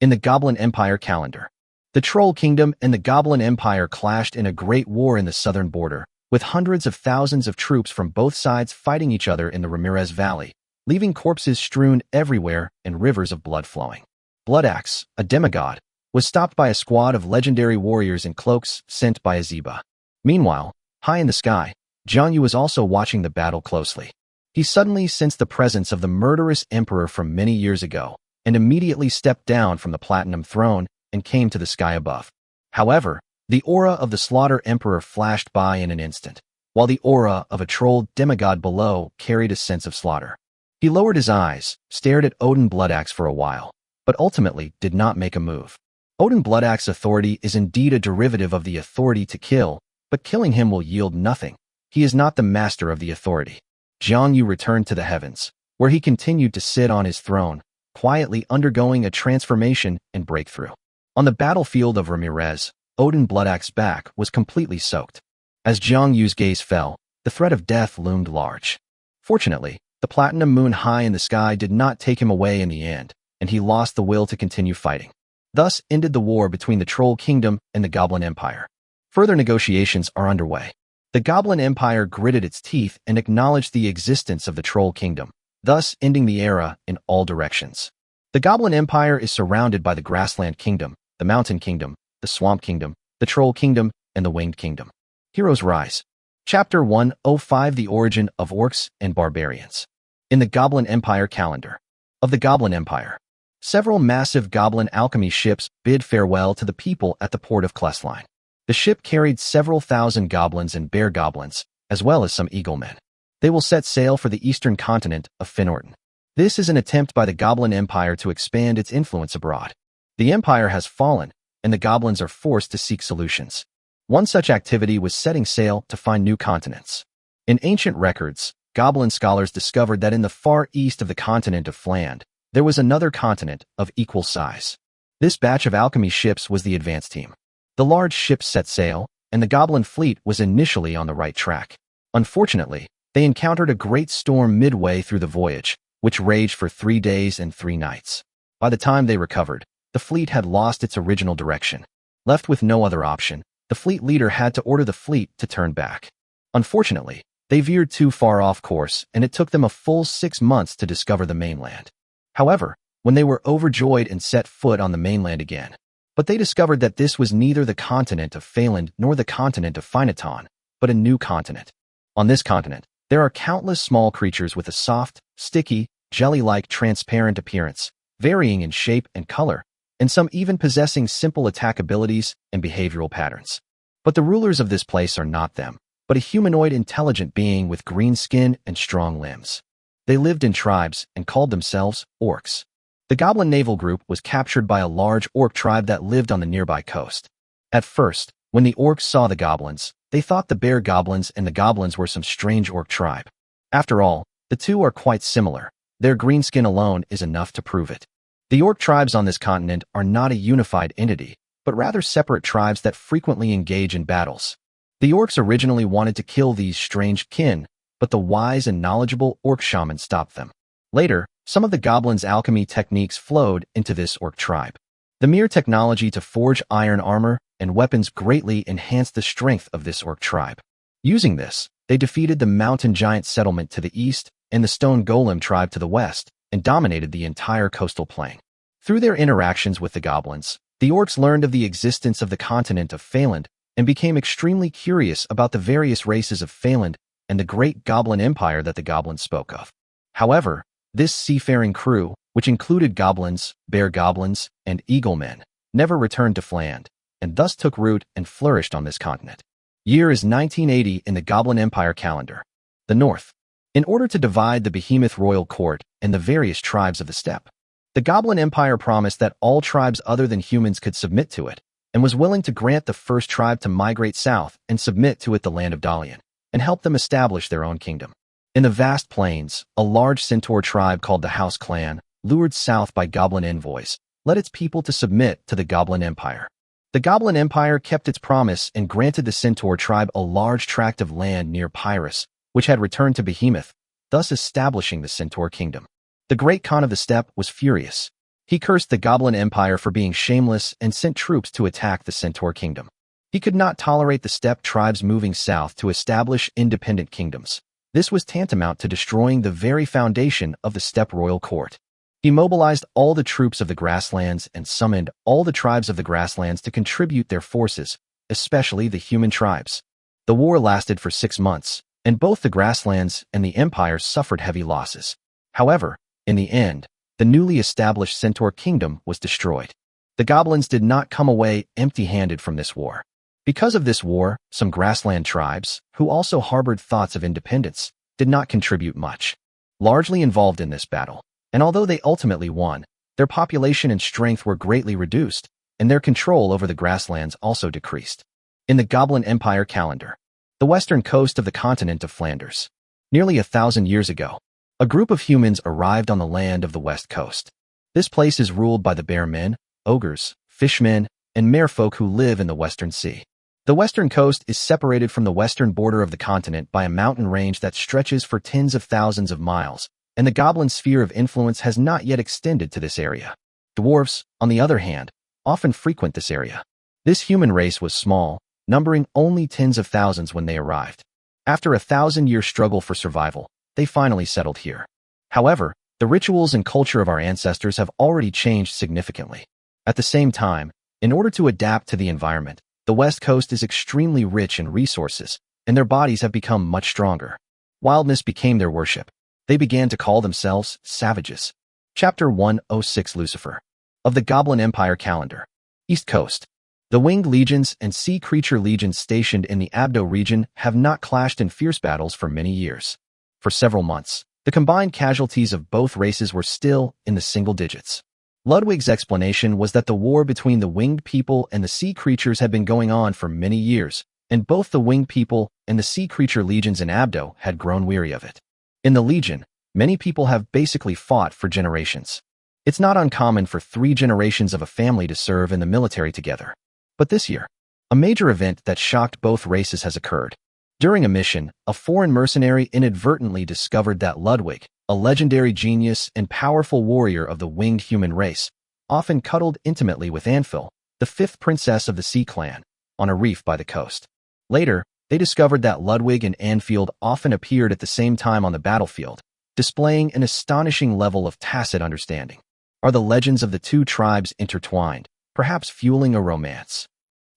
In the Goblin Empire calendar, the Troll Kingdom and the Goblin Empire clashed in a great war in the southern border, with hundreds of thousands of troops from both sides fighting each other in the Ramirez Valley, leaving corpses strewn everywhere and rivers of blood flowing. Bloodaxe, a demigod, was stopped by a squad of legendary warriors in cloaks sent by Azeba. Meanwhile, high in the sky, Jiangyu was also watching the battle closely. He suddenly sensed the presence of the murderous emperor from many years ago, and immediately stepped down from the platinum throne and came to the sky above. However, the aura of the Slaughter Emperor flashed by in an instant, while the aura of a troll demigod below carried a sense of slaughter. He lowered his eyes, stared at Odin Bloodaxe for a while, but ultimately did not make a move. Odin Bloodaxe's authority is indeed a derivative of the authority to kill, but killing him will yield nothing. He is not the master of the authority. Jiangyu returned to the heavens, where he continued to sit on his throne, quietly undergoing a transformation and breakthrough. On the battlefield of Ramirez, Odin Bloodaxe's back was completely soaked. As Jiangyu's gaze fell, the threat of death loomed large. Fortunately, the platinum moon high in the sky did not take him away in the end, and he lost the will to continue fighting. Thus ended the war between the Troll Kingdom and the Goblin Empire. Further negotiations are underway. The Goblin Empire gritted its teeth and acknowledged the existence of the Troll Kingdom, thus ending the era in all directions. The Goblin Empire is surrounded by the Grassland Kingdom, the Mountain Kingdom, the Swamp Kingdom, the Troll Kingdom, and the Winged Kingdom. Heroes Rise. Chapter 105 The Origin of Orcs and Barbarians. In the Goblin Empire calendar. Of the Goblin Empire, several massive goblin alchemy ships bid farewell to the people at the port of Klesline. The ship carried several thousand goblins and bear goblins, as well as some eaglemen. They will set sail for the eastern continent of Finorton. This is an attempt by the Goblin Empire to expand its influence abroad. The empire has fallen, and the goblins are forced to seek solutions. One such activity was setting sail to find new continents. In ancient records, goblin scholars discovered that in the far east of the continent of Fland, there was another continent of equal size. This batch of alchemy ships was the advance team. The large ships set sail, and the goblin fleet was initially on the right track. Unfortunately, they encountered a great storm midway through the voyage, which raged for 3 days and 3 nights. By the time they recovered, the fleet had lost its original direction. Left with no other option, the fleet leader had to order the fleet to turn back. Unfortunately, they veered too far off course, and it took them a full 6 months to discover the mainland. However, when they were overjoyed and set foot on the mainland again, but they discovered that this was neither the continent of Phaland nor the continent of Phynaton, but a new continent. On this continent, there are countless small creatures with a soft, sticky, jelly-like transparent appearance, varying in shape and color, and some even possessing simple attack abilities and behavioral patterns. But the rulers of this place are not them, but a humanoid intelligent being with green skin and strong limbs. They lived in tribes and called themselves orcs. The goblin naval group was captured by a large orc tribe that lived on the nearby coast. At first, when the orcs saw the goblins, they thought the bear goblins and the goblins were some strange orc tribe. After all, the two are quite similar. Their green skin alone is enough to prove it. The orc tribes on this continent are not a unified entity, but rather separate tribes that frequently engage in battles. The orcs originally wanted to kill these strange kin, but the wise and knowledgeable orc shaman stopped them. Later, some of the goblins' alchemy techniques flowed into this orc tribe. The mere technology to forge iron armor and weapons greatly enhanced the strength of this orc tribe. Using this, they defeated the mountain giant settlement to the east and the stone golem tribe to the west, and dominated the entire coastal plain. Through their interactions with the goblins, the orcs learned of the existence of the continent of Phaland and became extremely curious about the various races of Phaland and the great goblin empire that the goblins spoke of. However, this seafaring crew, which included goblins, bear goblins, and eagle men, never returned to Fland, and thus took root and flourished on this continent. Year is 1980 in the Goblin Empire calendar. The North. In order to divide the behemoth royal court and the various tribes of the steppe, the Goblin Empire promised that all tribes other than humans could submit to it, and was willing to grant the first tribe to migrate south and submit to it the land of Dalian, and help them establish their own kingdom. In the vast plains, a large centaur tribe called the House Clan, lured south by goblin envoys, led its people to submit to the Goblin Empire. The Goblin Empire kept its promise and granted the centaur tribe a large tract of land near Pyrrhus, which had returned to Behemoth, thus establishing the Centaur Kingdom. The Great Khan of the Steppe was furious. He cursed the Goblin Empire for being shameless and sent troops to attack the Centaur Kingdom. He could not tolerate the steppe tribes moving south to establish independent kingdoms. This was tantamount to destroying the very foundation of the steppe royal court. He mobilized all the troops of the grasslands and summoned all the tribes of the grasslands to contribute their forces, especially the human tribes. The war lasted for 6 months, and both the grasslands and the empire suffered heavy losses. However, in the end, the newly established Centaur Kingdom was destroyed. The goblins did not come away empty-handed from this war. Because of this war, some grassland tribes, who also harbored thoughts of independence, did not contribute much. Largely involved in this battle, and although they ultimately won, their population and strength were greatly reduced, and their control over the grasslands also decreased. In the Goblin Empire calendar, the western coast of the continent of Flanders, nearly 1,000 years ago, a group of humans arrived on the land of the west coast. This place is ruled by the bear men, ogres, fishmen, and merfolk who live in the western sea. The western coast is separated from the western border of the continent by a mountain range that stretches for tens of thousands of miles, and the goblin sphere of influence has not yet extended to this area. Dwarves, on the other hand, often frequent this area. This human race was small, numbering only tens of thousands when they arrived. After a 1,000-year struggle for survival, they finally settled here. However, the rituals and culture of our ancestors have already changed significantly. At the same time, in order to adapt to the environment, the West Coast is extremely rich in resources, and their bodies have become much stronger. Wildness became their worship. They began to call themselves savages. Chapter 106 Lucifer. Of the Goblin Empire calendar. East Coast. The winged legions and sea creature legions stationed in the Abdo region have not clashed in fierce battles for many years. For several months, the combined casualties of both races were still in the single digits. Ludwig's explanation was that the war between the winged people and the sea creatures had been going on for many years, and both the winged people and the sea creature legions in Abdo had grown weary of it. In the legion, many people have basically fought for generations. It's not uncommon for 3 generations of a family to serve in the military together. But this year, a major event that shocked both races has occurred. During a mission, a foreign mercenary inadvertently discovered that Ludwig, a legendary genius and powerful warrior of the winged human race, often cuddled intimately with Anphil, the fifth princess of the Sea clan, on a reef by the coast. Later, they discovered that Ludwig and Anfield often appeared at the same time on the battlefield, displaying an astonishing level of tacit understanding. Are the legends of the two tribes intertwined, perhaps fueling a romance?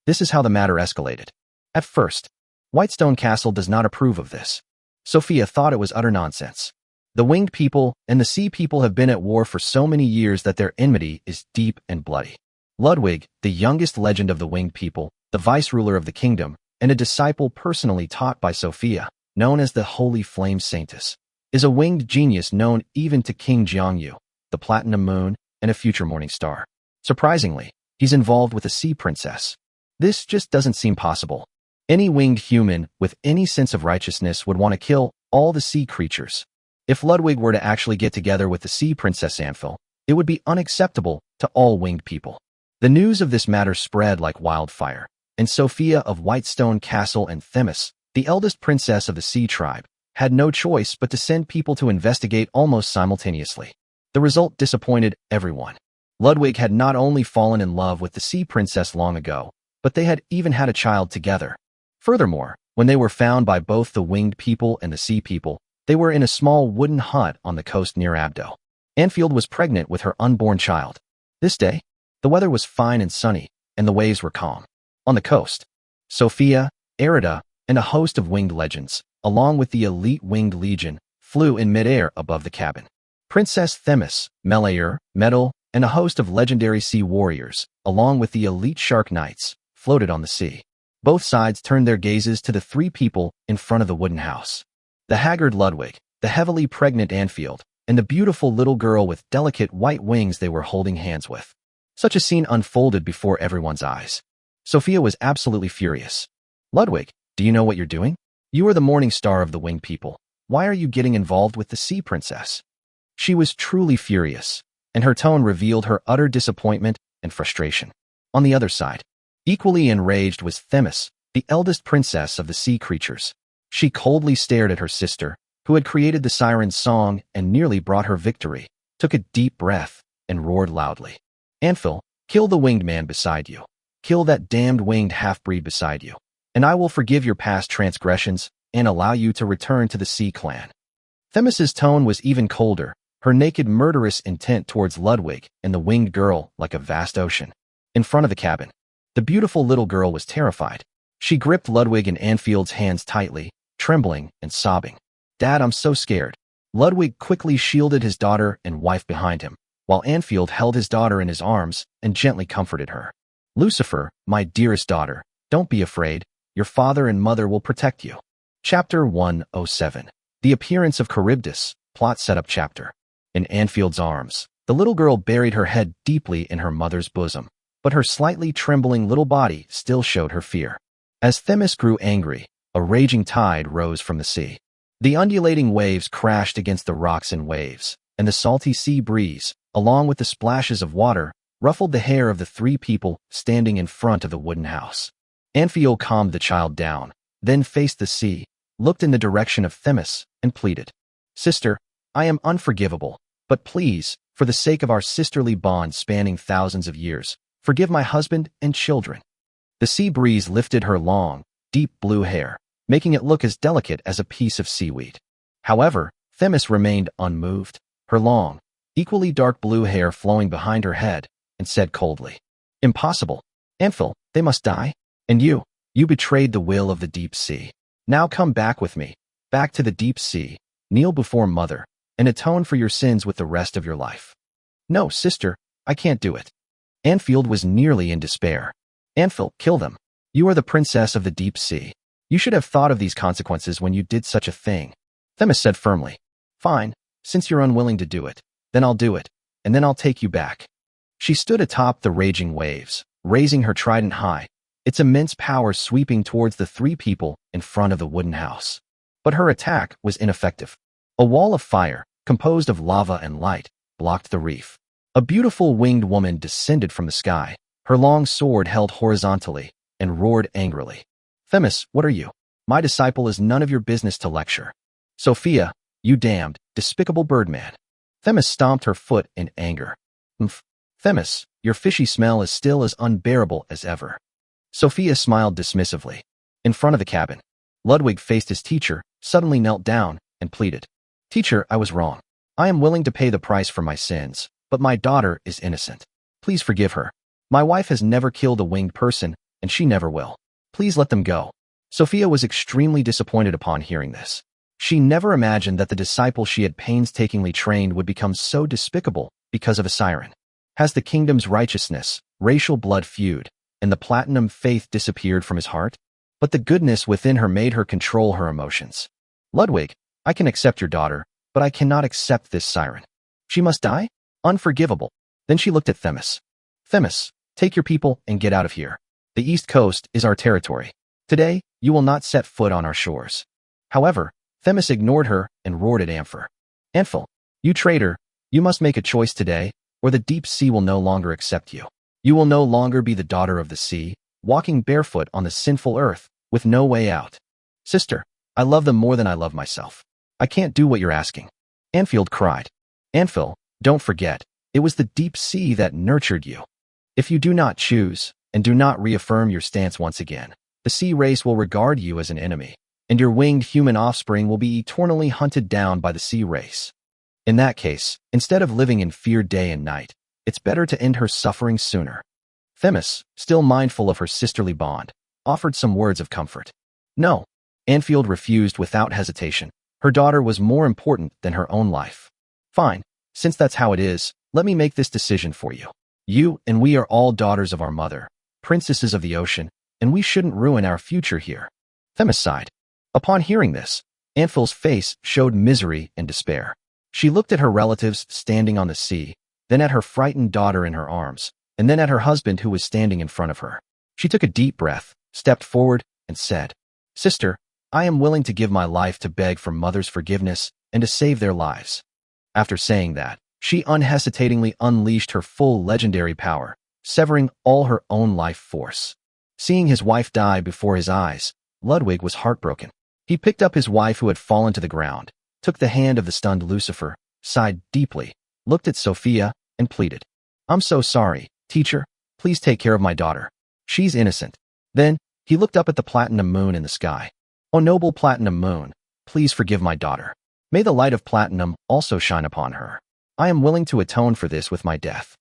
This is how the matter escalated. At first, Whitestone Castle does not approve of this. Sophia thought it was utter nonsense. The winged people and the sea people have been at war for so many years that their enmity is deep and bloody. Ludwig, the youngest legend of the winged people, the vice-ruler of the kingdom, and a disciple personally taught by Sophia, known as the Holy Flame Saintess, is a winged genius known even to King Jiangyu, the Platinum Moon, and a future morning star. Surprisingly, he's involved with a sea princess. This just doesn't seem possible. Any winged human with any sense of righteousness would want to kill all the sea creatures. If Ludwig were to actually get together with the sea princess Anfield, it would be unacceptable to all winged people. The news of this matter spread like wildfire, and Sophia of Whitestone Castle and Themis, the eldest princess of the sea tribe, had no choice but to send people to investigate almost simultaneously. The result disappointed everyone. Ludwig had not only fallen in love with the sea princess long ago, but they had even had a child together. Furthermore, when they were found by both the winged people and the sea people, they were in a small wooden hut on the coast near Abdo. Anfield was pregnant with her unborn child. This day, the weather was fine and sunny, and the waves were calm. On the coast, Sophia, Erida, and a host of winged legends, along with the elite winged legion, flew in midair above the cabin. Princess Themis, Melayer, Metal, and a host of legendary sea warriors, along with the elite shark knights, floated on the sea. Both sides turned their gazes to the three people in front of the wooden house. The haggard Ludwig, the heavily pregnant Anfield, and the beautiful little girl with delicate white wings they were holding hands with. Such a scene unfolded before everyone's eyes. Sophia was absolutely furious. Ludwig, do you know what you're doing? You are the morning star of the winged people. Why are you getting involved with the sea princess? She was truly furious, and her tone revealed her utter disappointment and frustration. On the other side, equally enraged was Themis, the eldest princess of the sea creatures. She coldly stared at her sister, who had created the siren's song and nearly brought her victory, took a deep breath, and roared loudly. Anfield, kill the winged man beside you. Kill that damned winged half-breed beside you, and I will forgive your past transgressions and allow you to return to the Sea clan. Themis's tone was even colder, her naked murderous intent towards Ludwig and the winged girl like a vast ocean. In front of the cabin, the beautiful little girl was terrified. She gripped Ludwig and Anfield's hands tightly, trembling and sobbing. Dad, I'm so scared. Ludwig quickly shielded his daughter and wife behind him, while Anfield held his daughter in his arms and gently comforted her. Lucifer, my dearest daughter, don't be afraid. Your father and mother will protect you. Chapter 107. The Appearance of Charybdis, Plot Setup Chapter. In Anfield's arms, the little girl buried her head deeply in her mother's bosom, but her slightly trembling little body still showed her fear. As Themis grew angry, a raging tide rose from the sea. The undulating waves crashed against the rocks and waves, and the salty sea breeze, along with the splashes of water, ruffled the hair of the three people standing in front of the wooden house. Anfield calmed the child down, then faced the sea, looked in the direction of Themis, and pleaded. Sister, I am unforgivable, but please, for the sake of our sisterly bond spanning thousands of years, forgive my husband and children. The sea breeze lifted her long, deep blue hair, making it look as delicate as a piece of seaweed. However, Themis remained unmoved, her long, equally dark blue hair flowing behind her head, and said coldly, Impossible. Anfield, they must die. And you betrayed the will of the deep sea. Now come back with me, back to the deep sea, kneel before Mother, and atone for your sins with the rest of your life. No, sister, I can't do it. Anfield was nearly in despair. Anfield, kill them. You are the princess of the deep sea. You should have thought of these consequences when you did such a thing. Themis said firmly, Fine, since you're unwilling to do it, then I'll do it, and then I'll take you back. She stood atop the raging waves, raising her trident high, its immense power sweeping towards the three people in front of the wooden house. But her attack was ineffective. A wall of fire, composed of lava and light, blocked the reef. A beautiful winged woman descended from the sky, her long sword held horizontally, and roared angrily. Themis, what are you? My disciple is none of your business to lecture. Sophia, you damned, despicable birdman. Themis stomped her foot in anger. Themis, Your fishy smell is still as unbearable as ever. Sophia smiled dismissively. In front of the cabin, Ludwig faced his teacher, suddenly knelt down, and pleaded. Teacher, I was wrong. I am willing to pay the price for my sins, but my daughter is innocent. Please forgive her. My wife has never killed a winged person, and she never will. Please let them go. Sophia was extremely disappointed upon hearing this. She never imagined that the disciple she had painstakingly trained would become so despicable because of a siren. Has the kingdom's righteousness, racial blood feud, and the platinum faith disappeared from his heart? But the goodness within her made her control her emotions. Ludwig, I can accept your daughter, but I cannot accept this siren. She must die? Unforgivable. Then she looked at Themis. Themis, take your people and get out of here. The East Coast is our territory. Today, you will not set foot on our shores. However, Themis ignored her and roared at Ampher. Anphil, you traitor, you must make a choice today, or the deep sea will no longer accept you. You will no longer be the daughter of the sea, walking barefoot on the sinful earth, with no way out. Sister, I love them more than I love myself. I can't do what you're asking. Anfield cried. Anphil, don't forget, it was the deep sea that nurtured you. If you do not choose, and do not reaffirm your stance once again, the sea race will regard you as an enemy, and your winged human offspring will be eternally hunted down by the sea race. In that case, instead of living in fear day and night, it's better to end her suffering sooner. Themis, still mindful of her sisterly bond, offered some words of comfort. No, Anfield refused without hesitation. Her daughter was more important than her own life. Fine, since that's how it is, let me make this decision for you. You and we are all daughters of our mother, princesses of the ocean, and we shouldn't ruin our future here. Themis sighed. Upon hearing this, Anphil's face showed misery and despair. She looked at her relatives standing on the sea, then at her frightened daughter in her arms, and then at her husband who was standing in front of her. She took a deep breath, stepped forward, and said, Sister, I am willing to give my life to beg for mother's forgiveness and to save their lives. After saying that, she unhesitatingly unleashed her full legendary power, severing all her own life force. Seeing his wife die before his eyes, Ludwig was heartbroken. He picked up his wife who had fallen to the ground, took the hand of the stunned Lucifer, sighed deeply, looked at Sophia, and pleaded. I'm so sorry, teacher. Please take care of my daughter. She's innocent. Then, he looked up at the platinum moon in the sky. O noble platinum moon, please forgive my daughter. May the light of platinum also shine upon her. I am willing to atone for this with my death.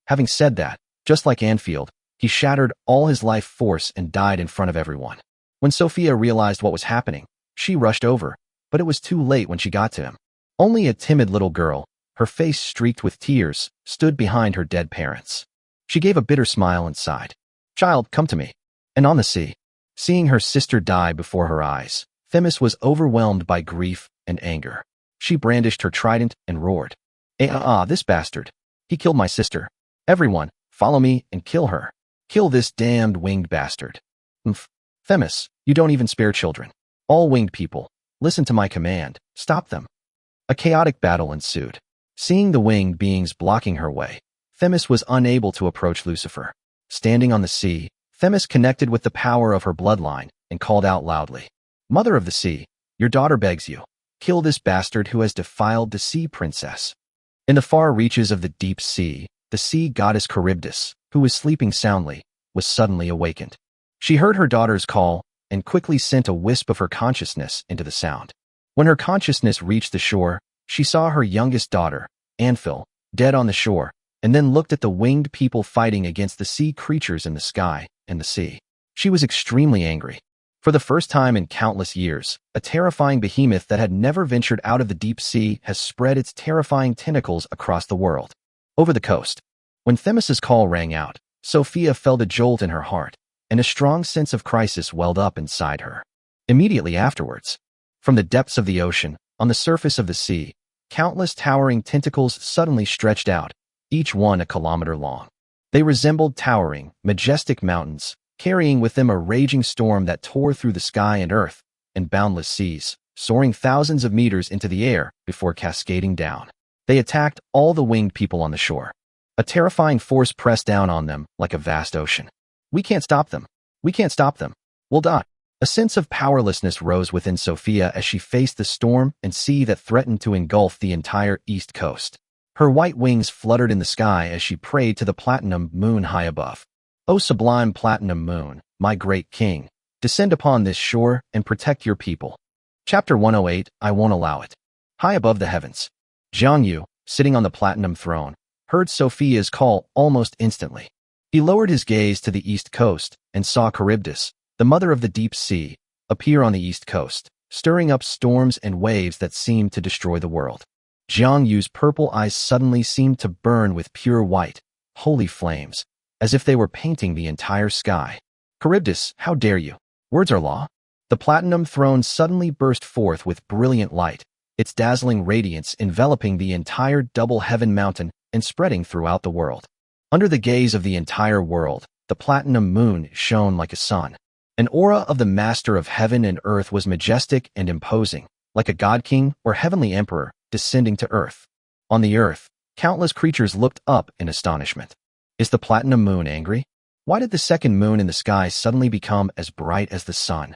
Having said that, just like Anfield, he shattered all his life force and died in front of everyone. When Sophia realized what was happening, she rushed over, but it was too late when she got to him. Only a timid little girl, her face streaked with tears, stood behind her dead parents. She gave a bitter smile and sighed. Child, come to me. And on the sea, seeing her sister die before her eyes, Themis was overwhelmed by grief and anger. She brandished her trident and roared. This bastard. He killed my sister. Everyone, follow me and kill her. Kill this damned winged bastard. Themis, you don't even spare children. All winged people, listen to my command. Stop them. A chaotic battle ensued. Seeing the winged beings blocking her way, Themis was unable to approach Lucifer. Standing on the sea, Themis connected with the power of her bloodline and called out loudly. Mother of the sea, your daughter begs you. Kill this bastard who has defiled the sea princess. In the far reaches of the deep sea, the sea goddess Charybdis, who was sleeping soundly, was suddenly awakened. She heard her daughter's call and quickly sent a wisp of her consciousness into the sound. When her consciousness reached the shore, she saw her youngest daughter, Anphil, dead on the shore, and then looked at the winged people fighting against the sea creatures in the sky and the sea. She was extremely angry. For the first time in countless years, a terrifying behemoth that had never ventured out of the deep sea has spread its terrifying tentacles across the world. Over the coast, when Themis's call rang out, Sophia felt a jolt in her heart, and a strong sense of crisis welled up inside her. Immediately afterwards, from the depths of the ocean, on the surface of the sea, countless towering tentacles suddenly stretched out, each one a kilometer long. They resembled towering, majestic mountains, carrying with them a raging storm that tore through the sky and earth, and boundless seas, soaring thousands of meters into the air before cascading down. They attacked all the winged people on the shore. A terrifying force pressed down on them like a vast ocean. We can't stop them. We can't stop them. We'll die. A sense of powerlessness rose within Sophia as she faced the storm and sea that threatened to engulf the entire East Coast. Her white wings fluttered in the sky as she prayed to the platinum moon high above. O sublime platinum moon, my great king, descend upon this shore and protect your people. Chapter 108, I Won't Allow It. High above the heavens, Jiang Yu, sitting on the platinum throne, heard Sophia's call almost instantly. He lowered his gaze to the east coast and saw Charybdis, the mother of the deep sea, appear on the east coast, stirring up storms and waves that seemed to destroy the world. Jiang Yu's purple eyes suddenly seemed to burn with pure white, holy flames, as if they were painting the entire sky. Charybdis, how dare you? Words are law. The platinum throne suddenly burst forth with brilliant light, its dazzling radiance enveloping the entire double heaven mountain and spreading throughout the world. Under the gaze of the entire world, the platinum moon shone like a sun. An aura of the master of heaven and earth was majestic and imposing, like a god-king or heavenly emperor descending to earth. On the earth, countless creatures looked up in astonishment. Is the platinum moon angry? Why did the second moon in the sky suddenly become as bright as the sun?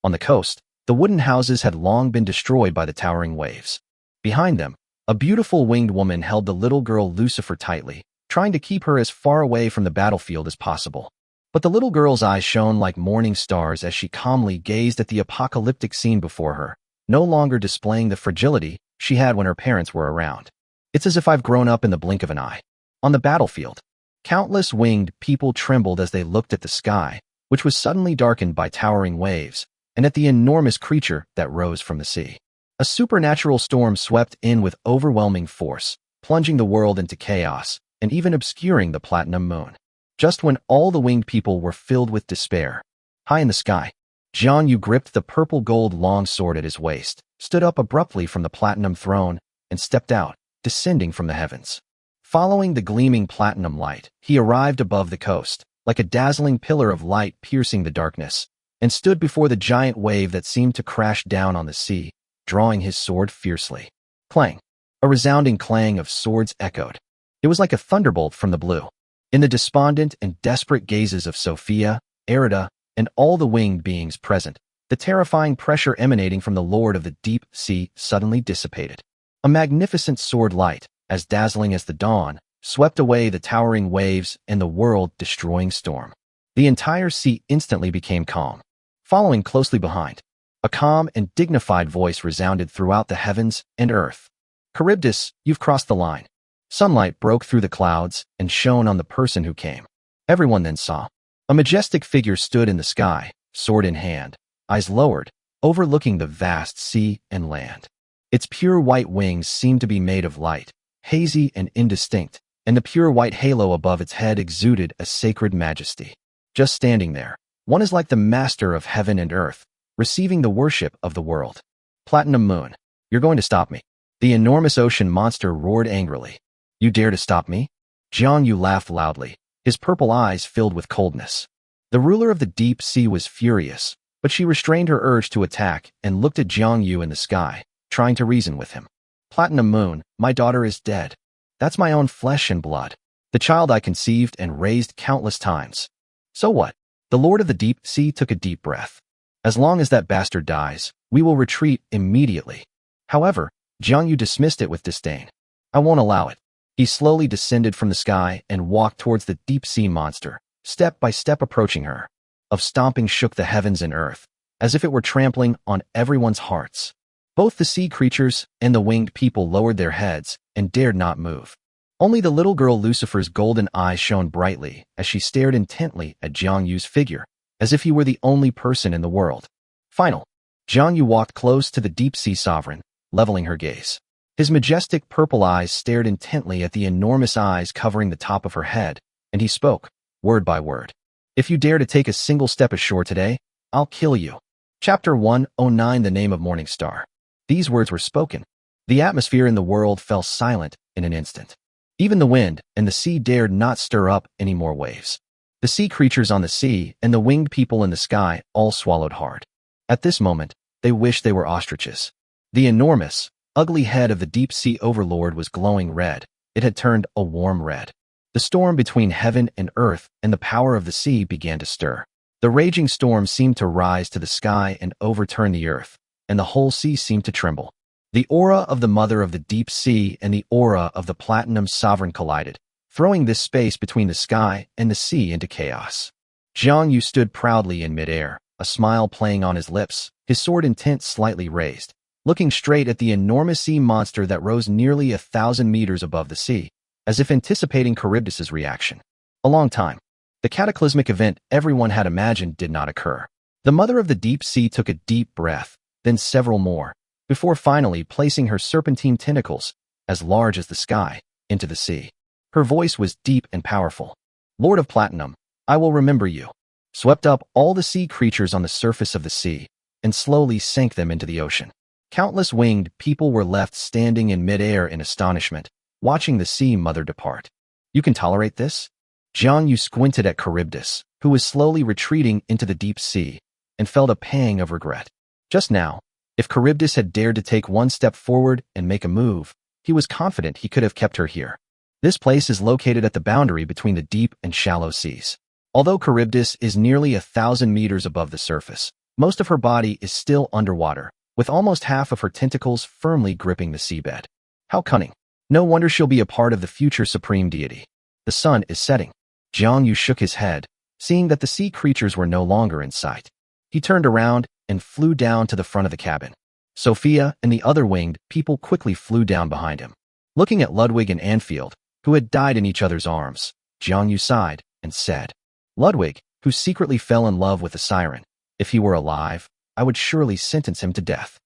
On the coast, the wooden houses had long been destroyed by the towering waves. Behind them, a beautiful winged woman held the little girl Lucifer tightly, trying to keep her as far away from the battlefield as possible. But the little girl's eyes shone like morning stars as she calmly gazed at the apocalyptic scene before her, no longer displaying the fragility she had when her parents were around. It's as if I've grown up in the blink of an eye. On the battlefield, countless winged people trembled as they looked at the sky, which was suddenly darkened by towering waves, and at the enormous creature that rose from the sea. A supernatural storm swept in with overwhelming force, plunging the world into chaos, and even obscuring the platinum moon. Just when all the winged people were filled with despair, high in the sky, Jiang Yu gripped the purple gold long sword at his waist, stood up abruptly from the platinum throne, and stepped out, descending from the heavens. Following the gleaming platinum light, he arrived above the coast, like a dazzling pillar of light piercing the darkness, and stood before the giant wave that seemed to crash down on the sea, drawing his sword fiercely. Clang! A resounding clang of swords echoed. It was like a thunderbolt from the blue. In the despondent and desperate gazes of Sophia, Erida, and all the winged beings present, the terrifying pressure emanating from the Lord of the Deep Sea suddenly dissipated. A magnificent sword light, as dazzling as the dawn, swept away the towering waves and the world-destroying storm. The entire sea instantly became calm. Following closely behind, a calm and dignified voice resounded throughout the heavens and earth. Charybdis, you've crossed the line. Sunlight broke through the clouds and shone on the person who came. Everyone then saw. A majestic figure stood in the sky, sword in hand, eyes lowered, overlooking the vast sea and land. Its pure white wings seemed to be made of light, hazy and indistinct, and the pure white halo above its head exuded a sacred majesty. Just standing there, one is like the master of heaven and earth, receiving the worship of the world. Platinum Moon, you're going to stop me. The enormous ocean monster roared angrily. You dare to stop me? Jiang Yu laughed loudly, his purple eyes filled with coldness. The ruler of the deep sea was furious, but she restrained her urge to attack and looked at Jiang Yu in the sky, trying to reason with him. Platinum Moon, my daughter is dead. That's my own flesh and blood, the child I conceived and raised countless times. So what? The Lord of the Deep Sea took a deep breath. As long as that bastard dies, we will retreat immediately. However, Jiang Yu dismissed it with disdain. I won't allow it. He slowly descended from the sky and walked towards the deep sea monster, step by step approaching her. Of stomping shook the heavens and earth, as if it were trampling on everyone's hearts. Both the sea creatures and the winged people lowered their heads and dared not move. Only the little girl Lucifer's golden eyes shone brightly as she stared intently at Jiang Yu's figure, as if he were the only person in the world. Final. Jiang Yu walked close to the deep sea sovereign, leveling her gaze. His majestic purple eyes stared intently at the enormous eyes covering the top of her head, and he spoke, word by word. If you dare to take a single step ashore today, I'll kill you. Chapter 109 The Name of Morning Star. These words were spoken. The atmosphere in the world fell silent in an instant. Even the wind and the sea dared not stir up any more waves. The sea creatures on the sea and the winged people in the sky all swallowed hard. At this moment, they wished they were ostriches. The enormous, ugly head of the deep sea overlord was glowing red. It had turned a warm red. The storm between heaven and earth and the power of the sea began to stir. The raging storm seemed to rise to the sky and overturn the earth, and the whole sea seemed to tremble. The aura of the Mother of the Deep Sea and the aura of the Platinum Sovereign collided, throwing this space between the sky and the sea into chaos. Jiang Yu stood proudly in midair, a smile playing on his lips, his sword intent slightly raised, looking straight at the enormous sea monster that rose nearly 1,000 meters above the sea, as if anticipating Charybdis's reaction. A long time. The cataclysmic event everyone had imagined did not occur. The Mother of the Deep Sea took a deep breath, then several more, before finally placing her serpentine tentacles, as large as the sky, into the sea. Her voice was deep and powerful. Lord of Platinum, I will remember you. Swept up all the sea creatures on the surface of the sea, and slowly sank them into the ocean. Countless winged people were left standing in midair in astonishment, watching the sea mother depart. You can tolerate this? Jiang Yu squinted at Charybdis, who was slowly retreating into the deep sea, and felt a pang of regret. Just now, if Charybdis had dared to take one step forward and make a move, he was confident he could have kept her here. This place is located at the boundary between the deep and shallow seas. Although Charybdis is nearly 1,000 meters above the surface, most of her body is still underwater, with almost half of her tentacles firmly gripping the seabed. How cunning. No wonder she'll be a part of the future supreme deity. The sun is setting. Jiang Yu shook his head, seeing that the sea creatures were no longer in sight. He turned around and flew down to the front of the cabin. Sophia and the other winged people quickly flew down behind him. Looking at Ludwig and Anfield, who had died in each other's arms, Jiang Yu sighed and said, Ludwig, who secretly fell in love with the siren, if he were alive, I would surely sentence him to death.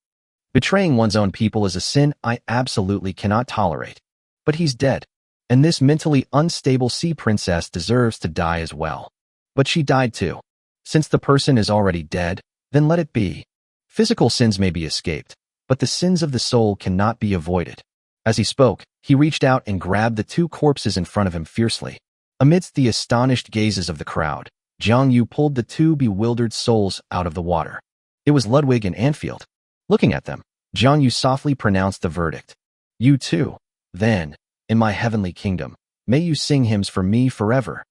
Betraying one's own people is a sin I absolutely cannot tolerate. But he's dead, and this mentally unstable sea princess deserves to die as well. But she died too. Since the person is already dead, then let it be. Physical sins may be escaped, but the sins of the soul cannot be avoided. As he spoke, he reached out and grabbed the two corpses in front of him fiercely. Amidst the astonished gazes of the crowd, Jiang Yu pulled the two bewildered souls out of the water. It was Ludwig and Anfield. Looking at them, Jiang Yu softly pronounced the verdict. You too, then, in my heavenly kingdom, may you sing hymns for me forever.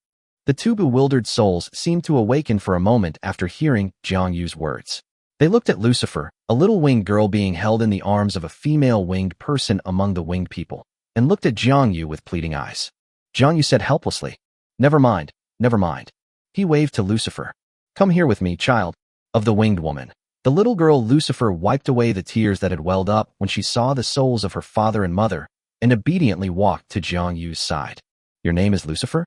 The two bewildered souls seemed to awaken for a moment after hearing Jiang Yu's words. They looked at Lucifer, a little winged girl being held in the arms of a female winged person among the winged people, and looked at Jiang Yu with pleading eyes. Jiang Yu said helplessly, Never mind, never mind. He waved to Lucifer. Come here with me, child, of the winged woman. The little girl Lucifer wiped away the tears that had welled up when she saw the souls of her father and mother, and obediently walked to Jiang Yu's side. Your name is Lucifer?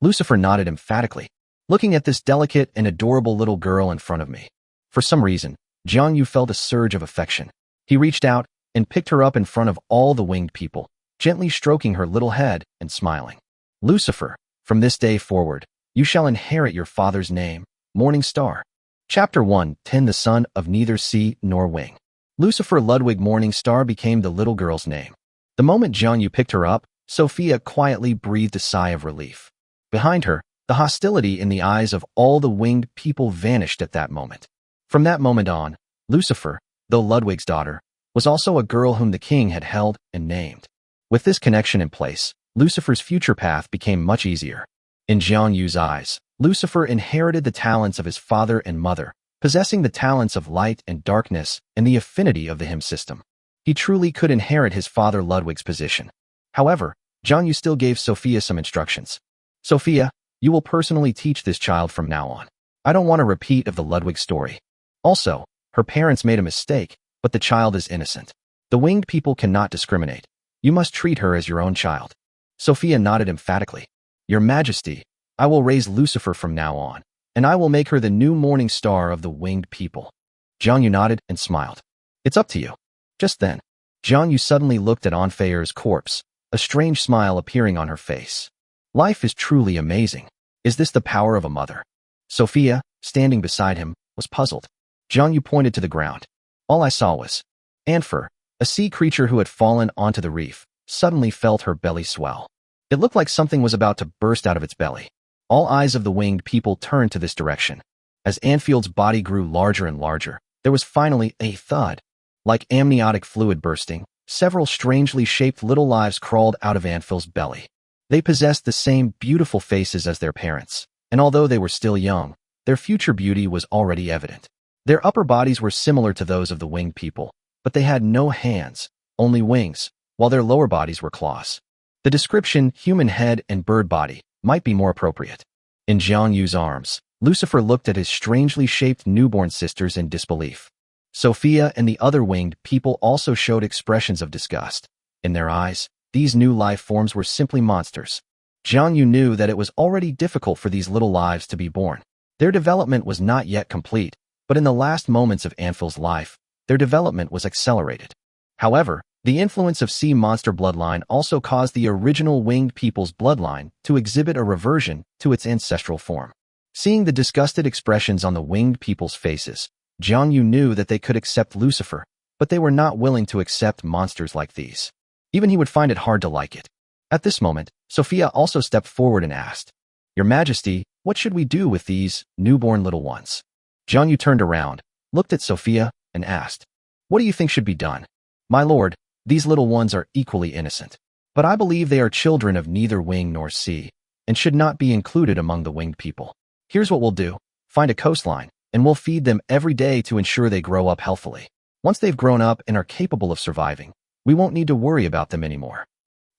Lucifer nodded emphatically, looking at this delicate and adorable little girl in front of me. For some reason, Jiang Yu felt a surge of affection. He reached out and picked her up in front of all the winged people, gently stroking her little head and smiling. Lucifer, from this day forward, you shall inherit your father's name, Morning Star. Chapter 1:10 The son of neither sea nor wing. Lucifer Ludwig Morning Star became the little girl's name. The moment Jiang Yu picked her up, Sophia quietly breathed a sigh of relief. Behind her, the hostility in the eyes of all the winged people vanished at that moment. From that moment on, Lucifer, though Ludwig's daughter, was also a girl whom the king had held and named. With this connection in place, Lucifer's future path became much easier. In Jiang Yu's eyes, Lucifer inherited the talents of his father and mother, possessing the talents of light and darkness and the affinity of the hymn system. He truly could inherit his father Ludwig's position. However, Jiang Yu still gave Sophia some instructions. Sophia, you will personally teach this child from now on. I don't want a repeat of the Ludwig story. Also, her parents made a mistake, but the child is innocent. The winged people cannot discriminate. You must treat her as your own child. Sophia nodded emphatically. Your Majesty, I will raise Lucifer from now on, and I will make her the new morning star of the winged people. Jiang Yu nodded and smiled. It's up to you. Just then, Jiang Yu suddenly looked at Anfeir's corpse, a strange smile appearing on her face. Life is truly amazing. Is this the power of a mother? Sophia, standing beside him, was puzzled. Jiang Yu pointed to the ground. All I saw was Anfer, a sea creature who had fallen onto the reef, suddenly felt her belly swell. It looked like something was about to burst out of its belly. All eyes of the winged people turned to this direction. As Anfield's body grew larger and larger, there was finally a thud. Like amniotic fluid bursting, several strangely shaped little lives crawled out of Anfield's belly. They possessed the same beautiful faces as their parents, and although they were still young, their future beauty was already evident. Their upper bodies were similar to those of the winged people, but they had no hands, only wings, while their lower bodies were claws. The description, human head and bird body, might be more appropriate. In Jiang Yu's arms, Lucifer looked at his strangely shaped newborn sisters in disbelief. Sophia and the other winged people also showed expressions of disgust. In their eyes, these new life forms were simply monsters. Jiang Yu knew that it was already difficult for these little lives to be born. Their development was not yet complete, but in the last moments of Anphil's life, their development was accelerated. However, the influence of sea monster bloodline also caused the original winged people's bloodline to exhibit a reversion to its ancestral form. Seeing the disgusted expressions on the winged people's faces, Jiang Yu knew that they could accept Lucifer, but they were not willing to accept monsters like these. Even he would find it hard to like it. At this moment, Sophia also stepped forward and asked, "Your Majesty, what should we do with these newborn little ones?" Jiang Yu turned around, looked at Sophia, and asked, "What do you think should be done?" "My lord, these little ones are equally innocent, but I believe they are children of neither wing nor sea, and should not be included among the winged people. Here's what we'll do. Find a coastline, and we'll feed them every day to ensure they grow up healthily. Once they've grown up and are capable of surviving, we won't need to worry about them anymore."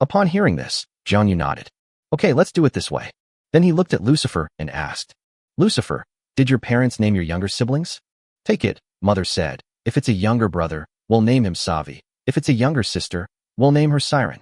Upon hearing this, Jiang Yu nodded. "Okay, let's do it this way." Then he looked at Lucifer and asked, "Lucifer, did your parents name your younger siblings?" "Take it," Mother said. "If it's a younger brother, we'll name him Savi. If it's a younger sister, we'll name her Siren."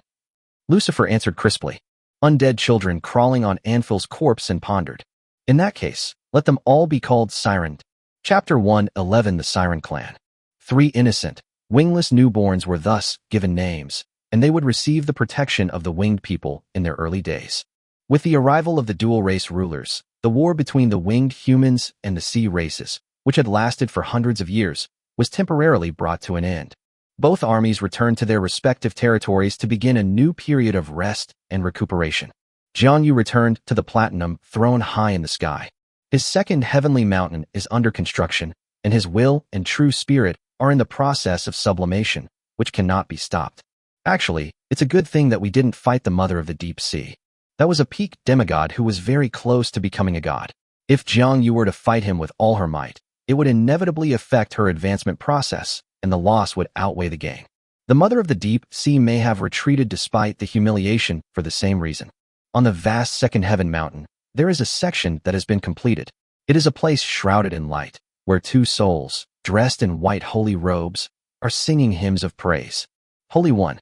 Lucifer answered crisply. Undead children crawling on Anphil's corpse and pondered. "In that case, let them all be called Siren." Chapter 111 The Siren Clan. 3 innocent, wingless newborns were thus given names, and they would receive the protection of the winged people in their early days. With the arrival of the dual-race rulers, the war between the winged humans and the sea races, which had lasted for hundreds of years, was temporarily brought to an end. Both armies returned to their respective territories to begin a new period of rest and recuperation. Jiang Yu returned to the Platinum Throne high in the sky. His second heavenly mountain is under construction, and his will and true spirit are in the process of sublimation, which cannot be stopped. Actually, it's a good thing that we didn't fight the mother of the deep sea. That was a peak demigod who was very close to becoming a god. If Jiang Yu were to fight him with all her might, it would inevitably affect her advancement process, and the loss would outweigh the gain. The mother of the deep sea may have retreated despite the humiliation for the same reason. On the vast second heaven mountain, there is a section that has been completed. It is a place shrouded in light, where 2 souls, dressed in white holy robes, are singing hymns of praise. Holy One,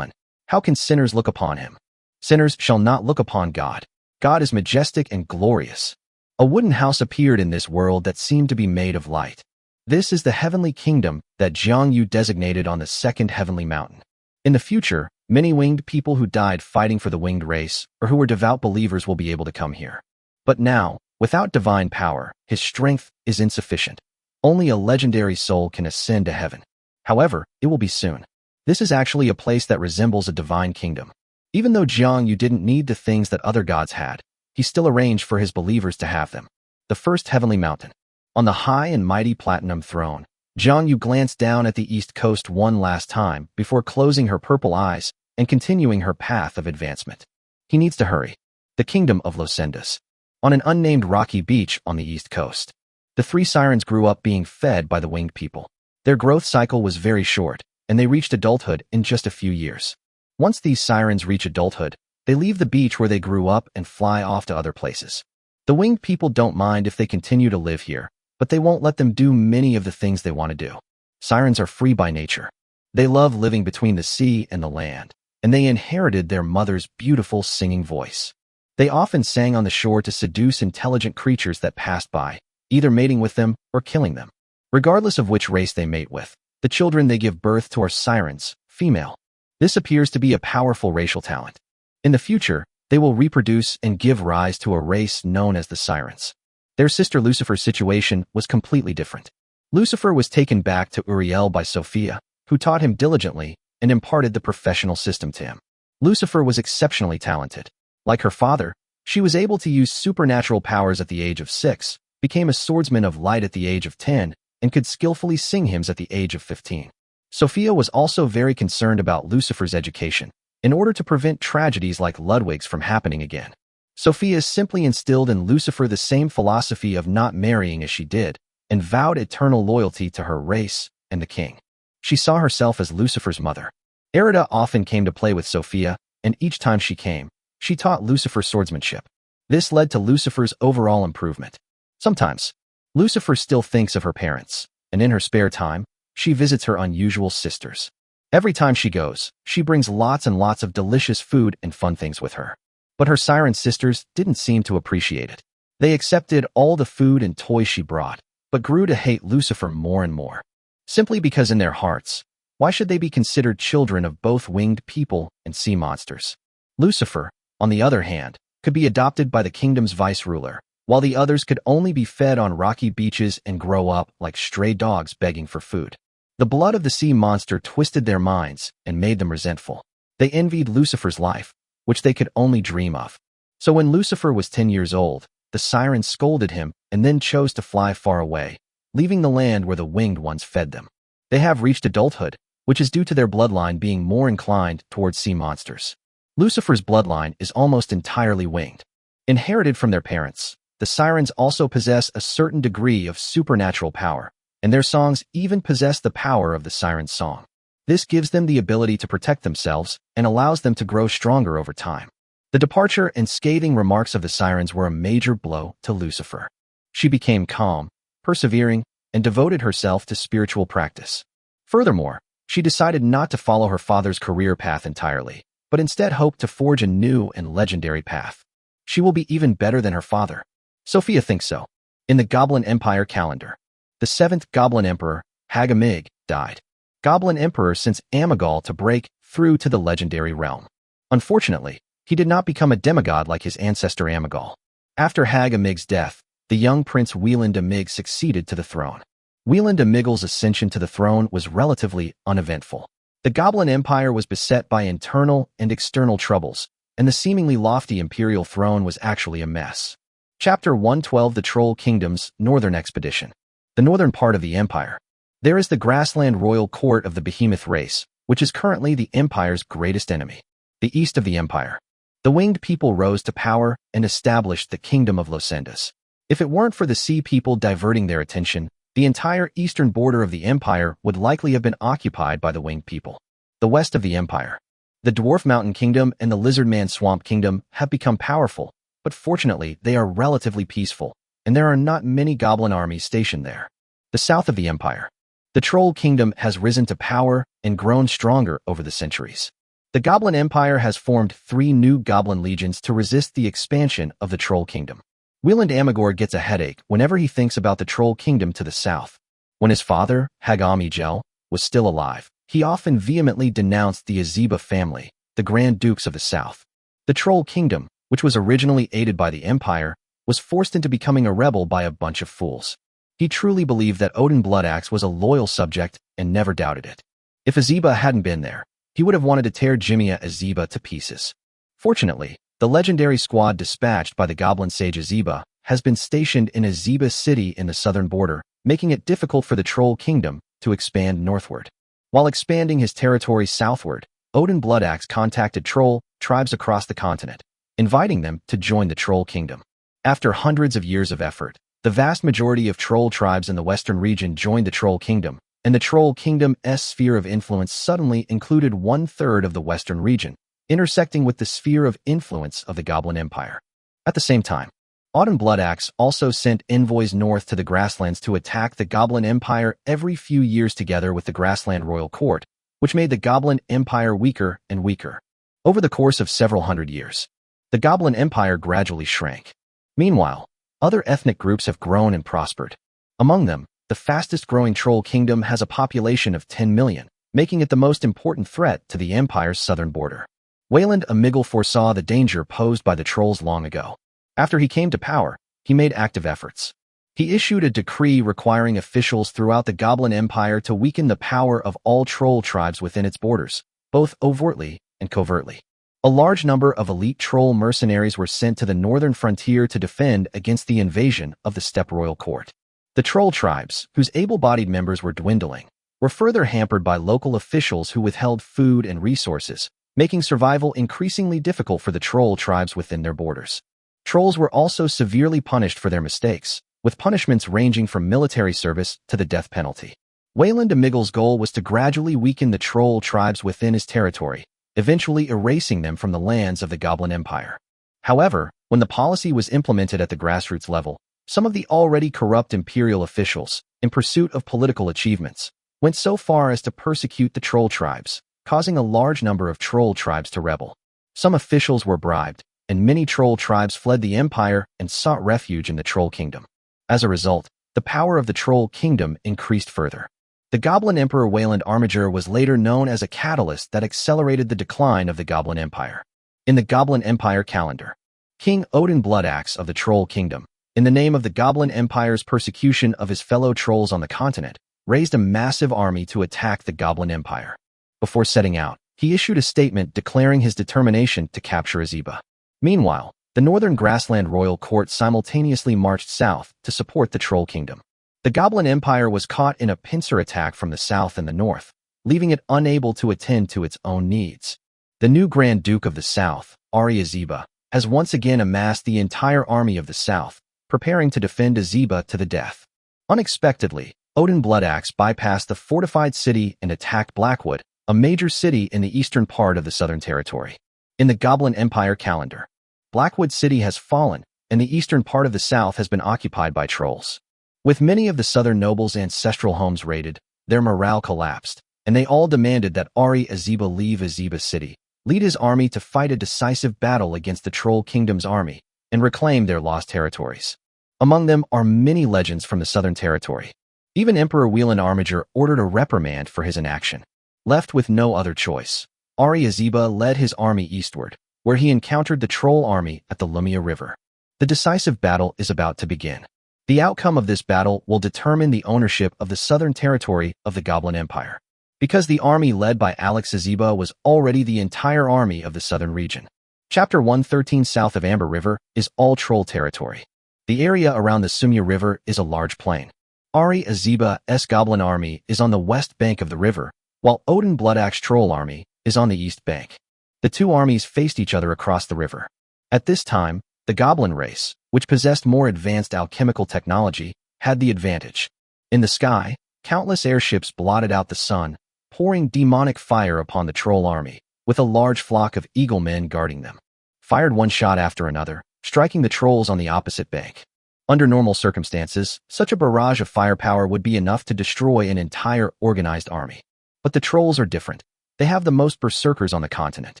how can sinners look upon him? Sinners shall not look upon God. God is majestic and glorious. A wooden house appeared in this world that seemed to be made of light. This is the heavenly kingdom that Jiang Yu designated on the second heavenly mountain. In the future, many winged people who died fighting for the winged race or who were devout believers will be able to come here. But now, without divine power, his strength is insufficient. Only a legendary soul can ascend to heaven. However, it will be soon. This is actually a place that resembles a divine kingdom. Even though Jiang Yu didn't need the things that other gods had, he still arranged for his believers to have them. The first heavenly mountain. On the high and mighty Platinum Throne, Jiang Yu glanced down at the east coast one last time before closing her purple eyes and continuing her path of advancement. He needs to hurry. The Kingdom of Losendas. On an unnamed rocky beach on the east coast, the 3 sirens grew up being fed by the winged people. Their growth cycle was very short, and they reached adulthood in just a few years. Once these sirens reach adulthood, they leave the beach where they grew up and fly off to other places. The winged people don't mind if they continue to live here, but they won't let them do many of the things they want to do. Sirens are free by nature. They love living between the sea and the land, and they inherited their mother's beautiful singing voice. They often sang on the shore to seduce intelligent creatures that passed by, either mating with them or killing them. Regardless of which race they mate with, the children they give birth to are sirens, female. This appears to be a powerful racial talent. In the future, they will reproduce and give rise to a race known as the Sirens. Their sister Lucifer's situation was completely different. Lucifer was taken back to Uriel by Sophia, who taught him diligently and imparted the professional system to him. Lucifer was exceptionally talented. Like her father, she was able to use supernatural powers at the age of 6, became a swordsman of light at the age of 10, and could skillfully sing hymns at the age of 15. Sophia was also very concerned about Lucifer's education, in order to prevent tragedies like Ludwig's from happening again. Sophia simply instilled in Lucifer the same philosophy of not marrying as she did, and vowed eternal loyalty to her race and the king. She saw herself as Lucifer's mother. Erida often came to play with Sophia, and each time she came, she taught Lucifer swordsmanship. This led to Lucifer's overall improvement. Sometimes, Lucifer still thinks of her parents, and in her spare time, she visits her unusual sisters. Every time she goes, she brings lots and lots of delicious food and fun things with her. But her siren sisters didn't seem to appreciate it. They accepted all the food and toys she brought, but grew to hate Lucifer more and more. Simply because in their hearts, why should they be considered children of both winged people and sea monsters? Lucifer, on the other hand, could be adopted by the kingdom's vice-ruler, while the others could only be fed on rocky beaches and grow up like stray dogs begging for food. The blood of the sea monster twisted their minds and made them resentful. They envied Lucifer's life, which they could only dream of. So when Lucifer was 10 years old, the sirens scolded him and then chose to fly far away, leaving the land where the winged ones fed them. They have reached adulthood, which is due to their bloodline being more inclined towards sea monsters. Lucifer's bloodline is almost entirely winged. Inherited from their parents, the sirens also possess a certain degree of supernatural power, and their songs even possess the power of the siren's song. This gives them the ability to protect themselves and allows them to grow stronger over time. The departure and scathing remarks of the sirens were a major blow to Lucifer. She became calm, persevering, and devoted herself to spiritual practice. Furthermore, she decided not to follow her father's career path entirely, but instead hoped to forge a new and legendary path. She will be even better than her father. Sophia thinks so. In the Goblin Empire calendar, the 7th Goblin Emperor, Hagamig, died. Goblin Emperor sent Amigal to break through to the legendary realm. Unfortunately, he did not become a demigod like his ancestor Amigal. After Hagamig's death, the young prince Wieland Amig succeeded to the throne. Wieland Amigal's ascension to the throne was relatively uneventful. The Goblin Empire was beset by internal and external troubles, and the seemingly lofty imperial throne was actually a mess. Chapter 112: The Troll Kingdom's Northern Expedition. The northern part of the empire. There is the grassland royal court of the behemoth race, which is currently the empire's greatest enemy. The east of the empire. The winged people rose to power and established the kingdom of Losendas. If it weren't for the sea people diverting their attention, the entire eastern border of the empire would likely have been occupied by the winged people. The west of the empire. The Dwarf Mountain Kingdom and the Lizardman Swamp Kingdom have become powerful, but fortunately they are relatively peaceful, and there are not many goblin armies stationed there. The south of the empire. The Troll Kingdom has risen to power and grown stronger over the centuries. The Goblin Empire has formed 3 new goblin legions to resist the expansion of the Troll Kingdom. Wieland Amigor gets a headache whenever he thinks about the Troll Kingdom to the south. When his father, Hagamigel, was still alive, he often vehemently denounced the Azeba family, the Grand Dukes of the South. The Troll Kingdom, which was originally aided by the Empire, was forced into becoming a rebel by a bunch of fools. He truly believed that Odin Bloodaxe was a loyal subject and never doubted it. If Azeba hadn't been there, he would have wanted to tear Jimia Azeba to pieces. Fortunately, the legendary squad dispatched by the goblin sage Azeba has been stationed in Azeba City in the southern border, making it difficult for the Troll Kingdom to expand northward. While expanding his territory southward, Odin Bloodaxe contacted troll tribes across the continent, inviting them to join the Troll Kingdom. After hundreds of years of effort, the vast majority of troll tribes in the western region joined the Troll Kingdom, and the Troll Kingdom's sphere of influence suddenly included 1/3 of the western region, intersecting with the sphere of influence of the Goblin Empire. At the same time, Odin Bloodaxe also sent envoys north to the grasslands to attack the Goblin Empire every few years together with the Grassland Royal Court, which made the Goblin Empire weaker and weaker. Over the course of several hundred years, the Goblin Empire gradually shrank. Meanwhile, other ethnic groups have grown and prospered. Among them, the fastest-growing Troll Kingdom has a population of 10 million, making it the most important threat to the Empire's southern border. Wieland Amigal foresaw the danger posed by the trolls long ago. After he came to power, he made active efforts. He issued a decree requiring officials throughout the Goblin Empire to weaken the power of all troll tribes within its borders, both overtly and covertly. A large number of elite troll mercenaries were sent to the northern frontier to defend against the invasion of the Steppe Royal Court. The troll tribes, whose able-bodied members were dwindling, were further hampered by local officials who withheld food and resources, making survival increasingly difficult for the troll tribes within their borders. Trolls were also severely punished for their mistakes, with punishments ranging from military service to the death penalty. Wayland Amigle's goal was to gradually weaken the troll tribes within his territory, eventually erasing them from the lands of the Goblin Empire. However, when the policy was implemented at the grassroots level, some of the already corrupt imperial officials, in pursuit of political achievements, went so far as to persecute the troll tribes, causing a large number of troll tribes to rebel. Some officials were bribed, and many troll tribes fled the empire and sought refuge in the Troll Kingdom. As a result, the power of the Troll Kingdom increased further. The Goblin Emperor Wayland Armiger was later known as a catalyst that accelerated the decline of the Goblin Empire. In the Goblin Empire calendar, King Odin Bloodaxe of the Troll Kingdom, in the name of the Goblin Empire's persecution of his fellow trolls on the continent, raised a massive army to attack the Goblin Empire. Before setting out, he issued a statement declaring his determination to capture Azeba. Meanwhile, the Northern Grassland Royal Court simultaneously marched south to support the Troll Kingdom. The Goblin Empire was caught in a pincer attack from the south and the north, leaving it unable to attend to its own needs. The new Grand Duke of the South, Ari Azeba, has once again amassed the entire army of the south, preparing to defend Azeba to the death. Unexpectedly, Odin Bloodaxe bypassed the fortified city and attacked Blackwood, a major city in the eastern part of the Southern Territory. In the Goblin Empire calendar, Blackwood City has fallen, and the eastern part of the south has been occupied by trolls. With many of the southern nobles' ancestral homes raided, their morale collapsed, and they all demanded that Ari Azeba leave Azeba City, lead his army to fight a decisive battle against the Troll Kingdom's army, and reclaim their lost territories. Among them are many legends from the Southern Territory. Even Emperor Wayland Armiger ordered a reprimand for his inaction. Left with no other choice, Ari Azeba led his army eastward, where he encountered the troll army at the Lumia River. The decisive battle is about to begin. The outcome of this battle will determine the ownership of the southern territory of the Goblin Empire, because the army led by Alex Azeba was already the entire army of the southern region. Chapter 113 south of Amber River is all troll territory. The area around the Sumya River is a large plain. Ari Azeba's Goblin army is on the west bank of the river, while Odin Bloodaxe troll army is on the east bank. The two armies faced each other across the river. At this time, the Goblin race, which possessed more advanced alchemical technology, had the advantage. In the sky, countless airships blotted out the sun, pouring demonic fire upon the troll army, with a large flock of eagle men guarding them. Fired one shot after another, striking the trolls on the opposite bank. Under normal circumstances, such a barrage of firepower would be enough to destroy an entire organized army. But the trolls are different. They have the most berserkers on the continent.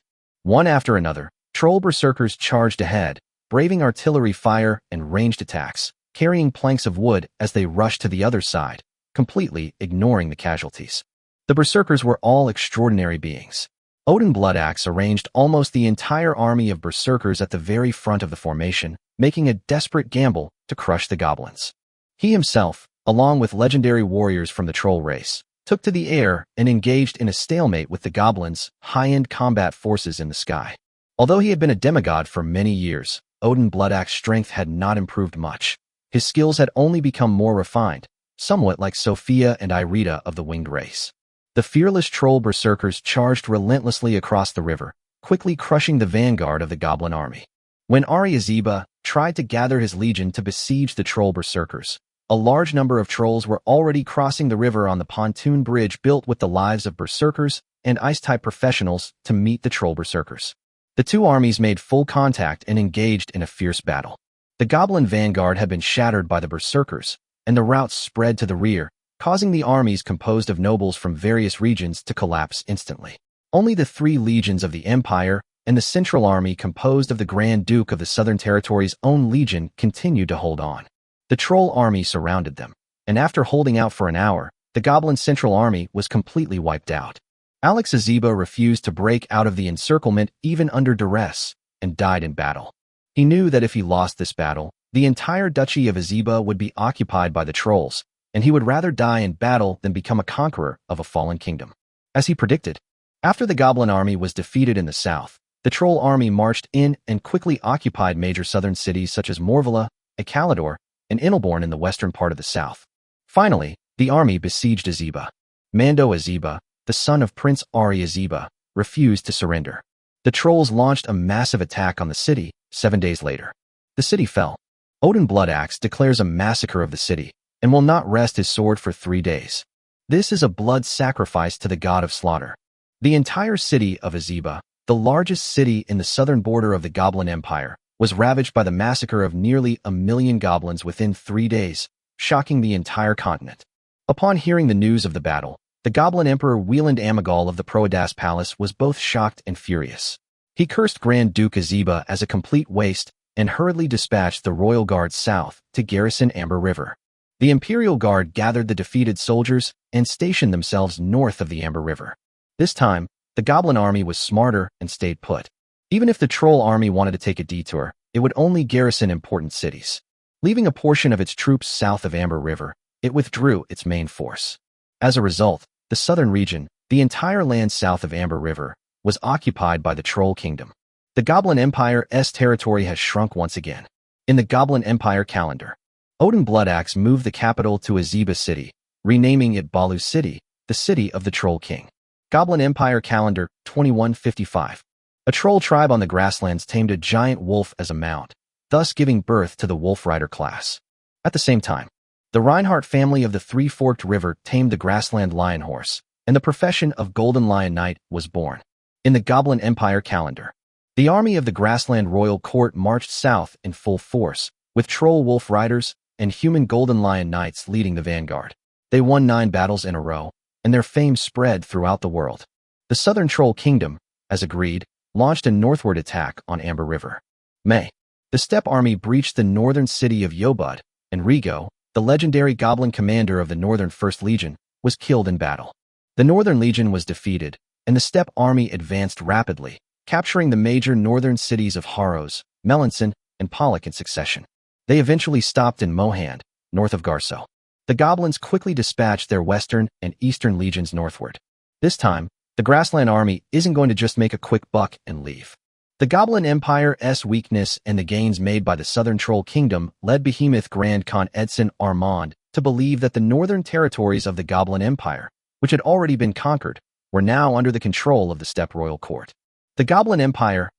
One after another, troll berserkers charged ahead, braving artillery fire and ranged attacks, carrying planks of wood as they rushed to the other side, completely ignoring the casualties. The berserkers were all extraordinary beings. Odin Bloodaxe arranged almost the entire army of berserkers at the very front of the formation, making a desperate gamble to crush the goblins. He himself, along with legendary warriors from the troll race, took to the air and engaged in a stalemate with the goblins' high-end combat forces in the sky. Although he had been a demigod for many years, Odin Bloodaxe's strength had not improved much. His skills had only become more refined, somewhat like Sophia and Irida of the winged race. The fearless troll berserkers charged relentlessly across the river, quickly crushing the vanguard of the goblin army. When Ari Azeba tried to gather his legion to besiege the troll berserkers, a large number of trolls were already crossing the river on the pontoon bridge built with the lives of berserkers and ice-type professionals to meet the troll berserkers. The two armies made full contact and engaged in a fierce battle. The goblin vanguard had been shattered by the berserkers, and the rout spread to the rear, causing the armies composed of nobles from various regions to collapse instantly. Only the three legions of the Empire and the Central Army composed of the Grand Duke of the Southern Territory's own legion continued to hold on. The Troll Army surrounded them, and after holding out for an hour, the Goblin Central Army was completely wiped out. Alex Azeba refused to break out of the encirclement even under duress, and died in battle. He knew that if he lost this battle, the entire duchy of Azeba would be occupied by the trolls, and he would rather die in battle than become a conqueror of a fallen kingdom. As he predicted, after the Goblin army was defeated in the south, the Troll army marched in and quickly occupied major southern cities such as Morvala, Ikalador, and Inelborn in the western part of the south. Finally, the army besieged Azeba. Mando Azeba, the son of Prince Ari Azeba, refused to surrender. The trolls launched a massive attack on the city 7 days later. The city fell. Odin Bloodaxe declares a massacre of the city and will not rest his sword for 3 days. This is a blood sacrifice to the god of slaughter. The entire city of Azeba, the largest city in the southern border of the Goblin Empire, was ravaged by the massacre of nearly 1 million goblins within 3 days, shocking the entire continent. Upon hearing the news of the battle, the Goblin Emperor Wieland Amigal of the Proedas Palace was both shocked and furious. He cursed Grand Duke Azeba as a complete waste and hurriedly dispatched the royal guard south to garrison Amber River. The Imperial Guard gathered the defeated soldiers and stationed themselves north of the Amber River. This time, the Goblin army was smarter and stayed put. Even if the Troll army wanted to take a detour, it would only garrison important cities. Leaving a portion of its troops south of Amber River, it withdrew its main force. As a result, the southern region, the entire land south of Amber River, was occupied by the Troll Kingdom. The Goblin Empire's territory has shrunk once again. In the Goblin Empire calendar, Odin Bloodaxe moved the capital to Azeba City, renaming it Balu City, the city of the Troll King. Goblin Empire calendar 2155. A troll tribe on the grasslands tamed a giant wolf as a mount, thus giving birth to the Wolf Rider class. At the same time, the Reinhardt family of the Three-Forked River tamed the grassland lion horse, and the profession of Golden Lion Knight was born. In the Goblin Empire calendar, the army of the Grassland Royal Court marched south in full force, with troll wolf riders and human Golden Lion Knights leading the vanguard. They won 9 battles in a row, and their fame spread throughout the world. The Southern Troll Kingdom, as agreed, launched a northward attack on Amber River. May. The Steppe Army breached the northern city of Yobud, and Rigo, the legendary goblin commander of the Northern First Legion, was killed in battle. The Northern Legion was defeated, and the Steppe Army advanced rapidly, capturing the major northern cities of Haros, Melanson, and Pollock in succession. They eventually stopped in Mohand, north of Garso. The goblins quickly dispatched their western and eastern legions northward. This time, the Grassland Army isn't going to just make a quick buck and leave. The Goblin Empire's weakness and the gains made by the Southern Troll Kingdom led Behemoth Grand Khan Edson Armand to believe that the northern territories of the Goblin Empire, which had already been conquered, were now under the control of the Steppe Royal Court. The Goblin Empire's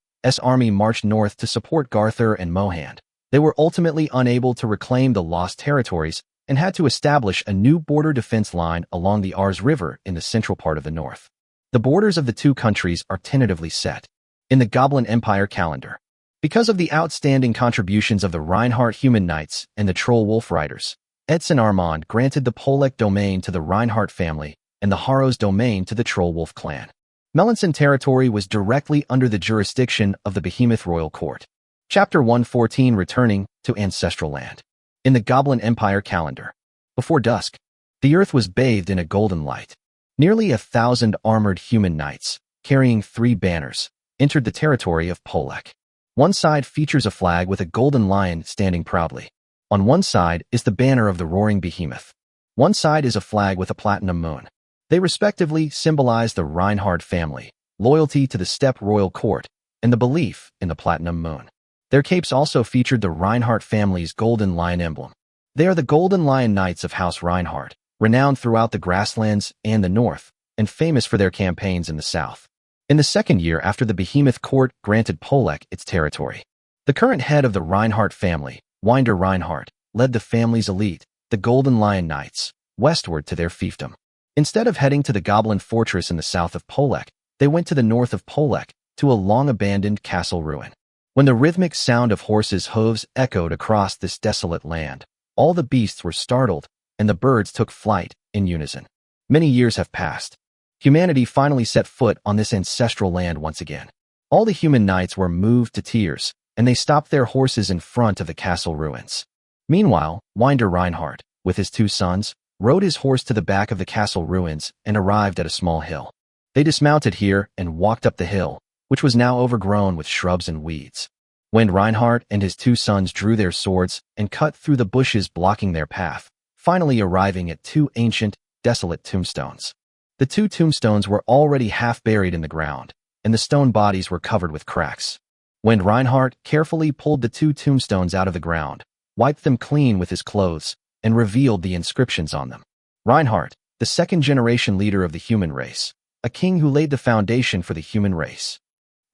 army marched north to support Garthur and Mohand. They were ultimately unable to reclaim the lost territories and had to establish a new border defense line along the Ars River in the central part of the north. The borders of the two countries are tentatively set in the Goblin Empire calendar. Because of the outstanding contributions of the Reinhardt Human Knights and the Troll Wolf Riders, Edson Armand granted the Polek domain to the Reinhardt family and the Haros domain to the Troll Wolf clan. Melanson territory was directly under the jurisdiction of the Behemoth Royal Court. Chapter 114 Returning to Ancestral Land. In the Goblin Empire calendar, before dusk, the earth was bathed in a golden light. Nearly 1,000 armored human knights, carrying 3 banners, entered the territory of Polek. One side features a flag with a golden lion standing proudly. On one side is the banner of the roaring behemoth. One side is a flag with a platinum moon. They respectively symbolize the Reinhardt family, loyalty to the Steppe Royal Court, and the belief in the platinum moon. Their capes also featured the Reinhardt family's golden lion emblem. They are the Golden Lion Knights of House Reinhardt, renowned throughout the grasslands and the north, and famous for their campaigns in the south. In the second year after the Behemoth Court granted Polek its territory, the current head of the Reinhardt family, Winder Reinhardt, led the family's elite, the Golden Lion Knights, westward to their fiefdom. Instead of heading to the Goblin Fortress in the south of Polek, they went to the north of Polek, to a long-abandoned castle ruin. When the rhythmic sound of horses' hooves echoed across this desolate land, all the beasts were startled, and the birds took flight in unison. Many years have passed. Humanity finally set foot on this ancestral land once again. All the human knights were moved to tears, and they stopped their horses in front of the castle ruins. Meanwhile, Winder Reinhardt, with his 2 sons, rode his horse to the back of the castle ruins and arrived at a small hill. They dismounted here and walked up the hill, which was now overgrown with shrubs and weeds. When Reinhardt and his 2 sons drew their swords and cut through the bushes blocking their path, finally arriving at 2 ancient, desolate tombstones. The 2 tombstones were already half buried in the ground, and the stone bodies were covered with cracks. When Reinhardt carefully pulled the 2 tombstones out of the ground, wiped them clean with his clothes, and revealed the inscriptions on them. Reinhardt, the second-generation leader of the human race, a king who laid the foundation for the human race.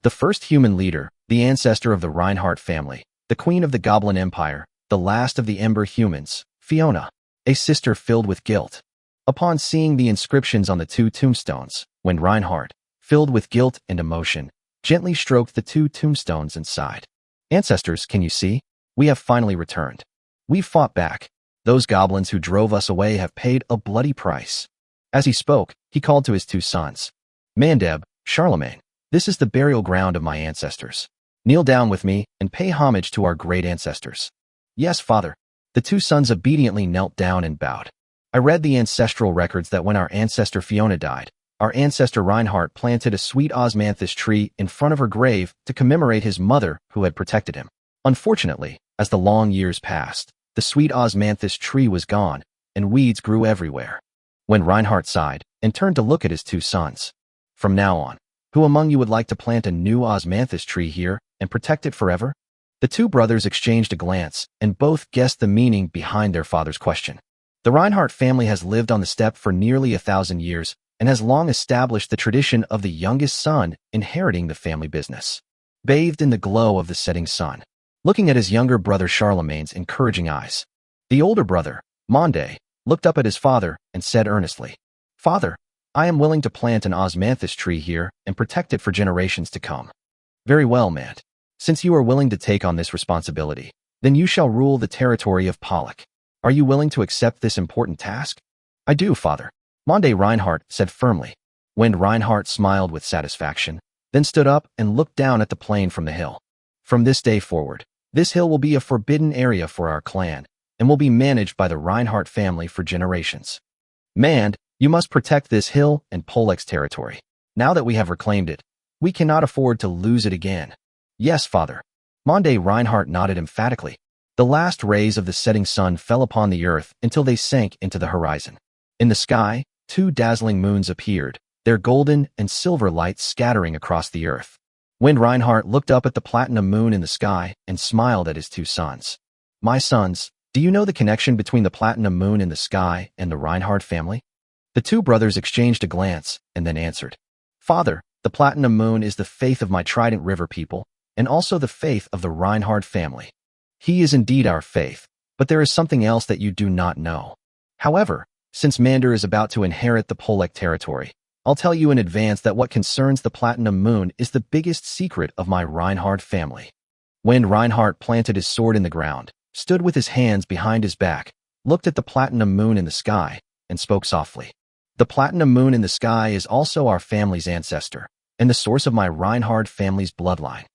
The first human leader, the ancestor of the Reinhardt family, the queen of the Goblin Empire, the last of the Ember humans, Fiona, a sister filled with guilt. Upon seeing the inscriptions on the two tombstones, when Reinhardt, filled with guilt and emotion, gently stroked the two tombstones and sighed. Ancestors, can you see? We have finally returned. We've fought back. Those goblins who drove us away have paid a bloody price. As he spoke, he called to his two sons. Mandeb, Charlemagne, this is the burial ground of my ancestors. Kneel down with me and pay homage to our great ancestors. Yes, father. The two sons obediently knelt down and bowed. I read the ancestral records that when our ancestor Fiona died, our ancestor Reinhardt planted a sweet osmanthus tree in front of her grave to commemorate his mother who had protected him. Unfortunately, as the long years passed, the sweet osmanthus tree was gone, and weeds grew everywhere. When Reinhardt sighed and turned to look at his two sons. From now on, who among you would like to plant a new osmanthus tree here and protect it forever? The two brothers exchanged a glance, and both guessed the meaning behind their father's question. The Reinhardt family has lived on the steppe for nearly 1,000 years and has long established the tradition of the youngest son inheriting the family business. Bathed in the glow of the setting sun, looking at his younger brother Charlemagne's encouraging eyes, the older brother, Monde, looked up at his father and said earnestly, "Father, I am willing to plant an osmanthus tree here and protect it for generations to come." "Very well, Mand. Since you are willing to take on this responsibility, then you shall rule the territory of Pollock. Are you willing to accept this important task?" "I do, father," Monde Reinhardt said firmly. When Reinhardt smiled with satisfaction, then stood up and looked down at the plain from the hill. "From this day forward, this hill will be a forbidden area for our clan and will be managed by the Reinhardt family for generations. Mand, you must protect this hill and Pollock's territory. Now that we have reclaimed it, we cannot afford to lose it again." "Yes, father." Monde Reinhardt nodded emphatically. The last rays of the setting sun fell upon the earth until they sank into the horizon. In the sky, two dazzling moons appeared, their golden and silver lights scattering across the earth. When Reinhardt looked up at the platinum moon in the sky and smiled at his two sons. "My sons, do you know the connection between the platinum moon in the sky and the Reinhardt family?" The two brothers exchanged a glance and then answered. "Father, the platinum moon is the faith of my Trident River people, and also the faith of the Reinhardt family. He is indeed our faith, but there is something else that you do not know. However, since Mander is about to inherit the Pollock territory, I'll tell you in advance that what concerns the platinum moon is the biggest secret of my Reinhardt family." When Reinhardt planted his sword in the ground, stood with his hands behind his back, looked at the platinum moon in the sky, and spoke softly. "The platinum moon in the sky is also our family's ancestor, and the source of my Reinhardt family's bloodline."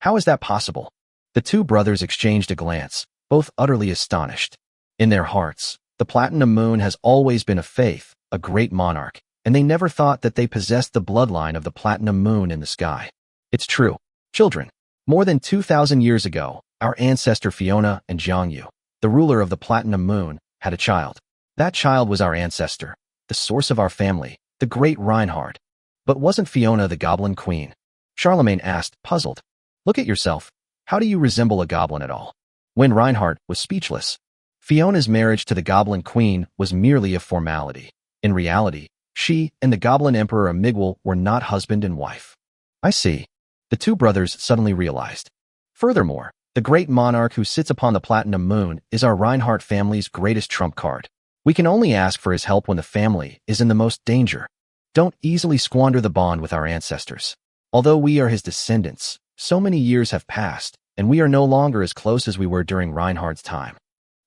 "How is that possible?" The two brothers exchanged a glance, both utterly astonished. In their hearts, the platinum moon has always been a faith, a great monarch, and they never thought that they possessed the bloodline of the platinum moon in the sky. "It's true, children. More than 2,000 years ago, our ancestor Fiona and Jiangyu, the ruler of the platinum moon, had a child. That child was our ancestor, the source of our family, the great Reinhardt." "But wasn't Fiona the goblin queen?" Charlemagne asked, puzzled. "Look at yourself. How do you resemble a goblin at all?" When Reinhardt was speechless. Fiona's marriage to the goblin queen was merely a formality. In reality, she and the goblin emperor Miguel were not husband and wife. "I see." The two brothers suddenly realized. Furthermore, the great monarch who sits upon the platinum moon is our Reinhardt family's greatest trump card. We can only ask for his help when the family is in the most danger. Don't easily squander the bond with our ancestors. Although we are his descendants, so many years have passed, and we are no longer as close as we were during Reinhardt's time.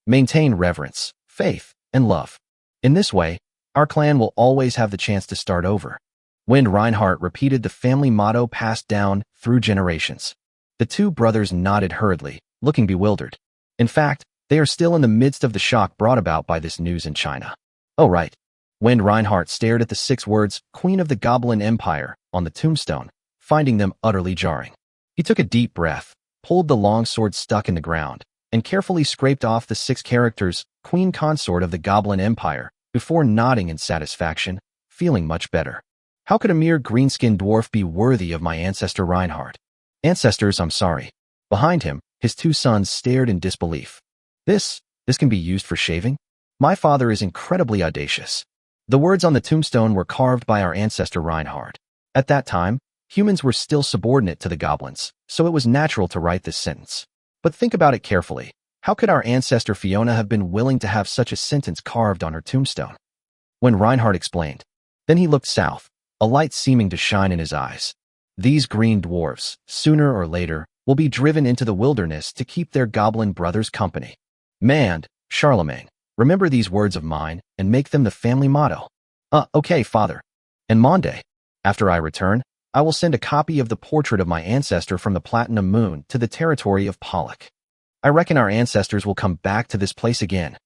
Maintain reverence, faith, and love. In this way, our clan will always have the chance to start over. When Reinhardt repeated the family motto passed down through generations. The two brothers nodded hurriedly, looking bewildered. In fact, they are still in the midst of the shock brought about by this news in China. "Oh, right." When Reinhardt stared at the 6 words, "Queen of the Goblin Empire," on the tombstone, finding them utterly jarring. He took a deep breath, pulled the long sword stuck in the ground, and carefully scraped off the 6 characters, "Queen Consort of the Goblin Empire," before nodding in satisfaction, feeling much better. How could a mere green-skinned dwarf be worthy of my ancestor Reinhardt? "Ancestors, I'm sorry." Behind him, his 2 sons stared in disbelief. This can be used for shaving? My father is incredibly audacious." The words on the tombstone were carved by our ancestor Reinhardt. At that time, humans were still subordinate to the goblins, so it was natural to write this sentence. But think about it carefully. How could our ancestor Fiona have been willing to have such a sentence carved on her tombstone? when Reinhardt explained. Then he looked south, a light seeming to shine in his eyes. These green dwarves, sooner or later, will be driven into the wilderness to keep their goblin brothers company. Mand, Charlemagne, remember these words of mine and make them the family motto. Okay, father. And Monde, after I return, I will send a copy of the portrait of my ancestor from the Platinum Moon to the territory of Pollock. I reckon our ancestors will come back to this place again.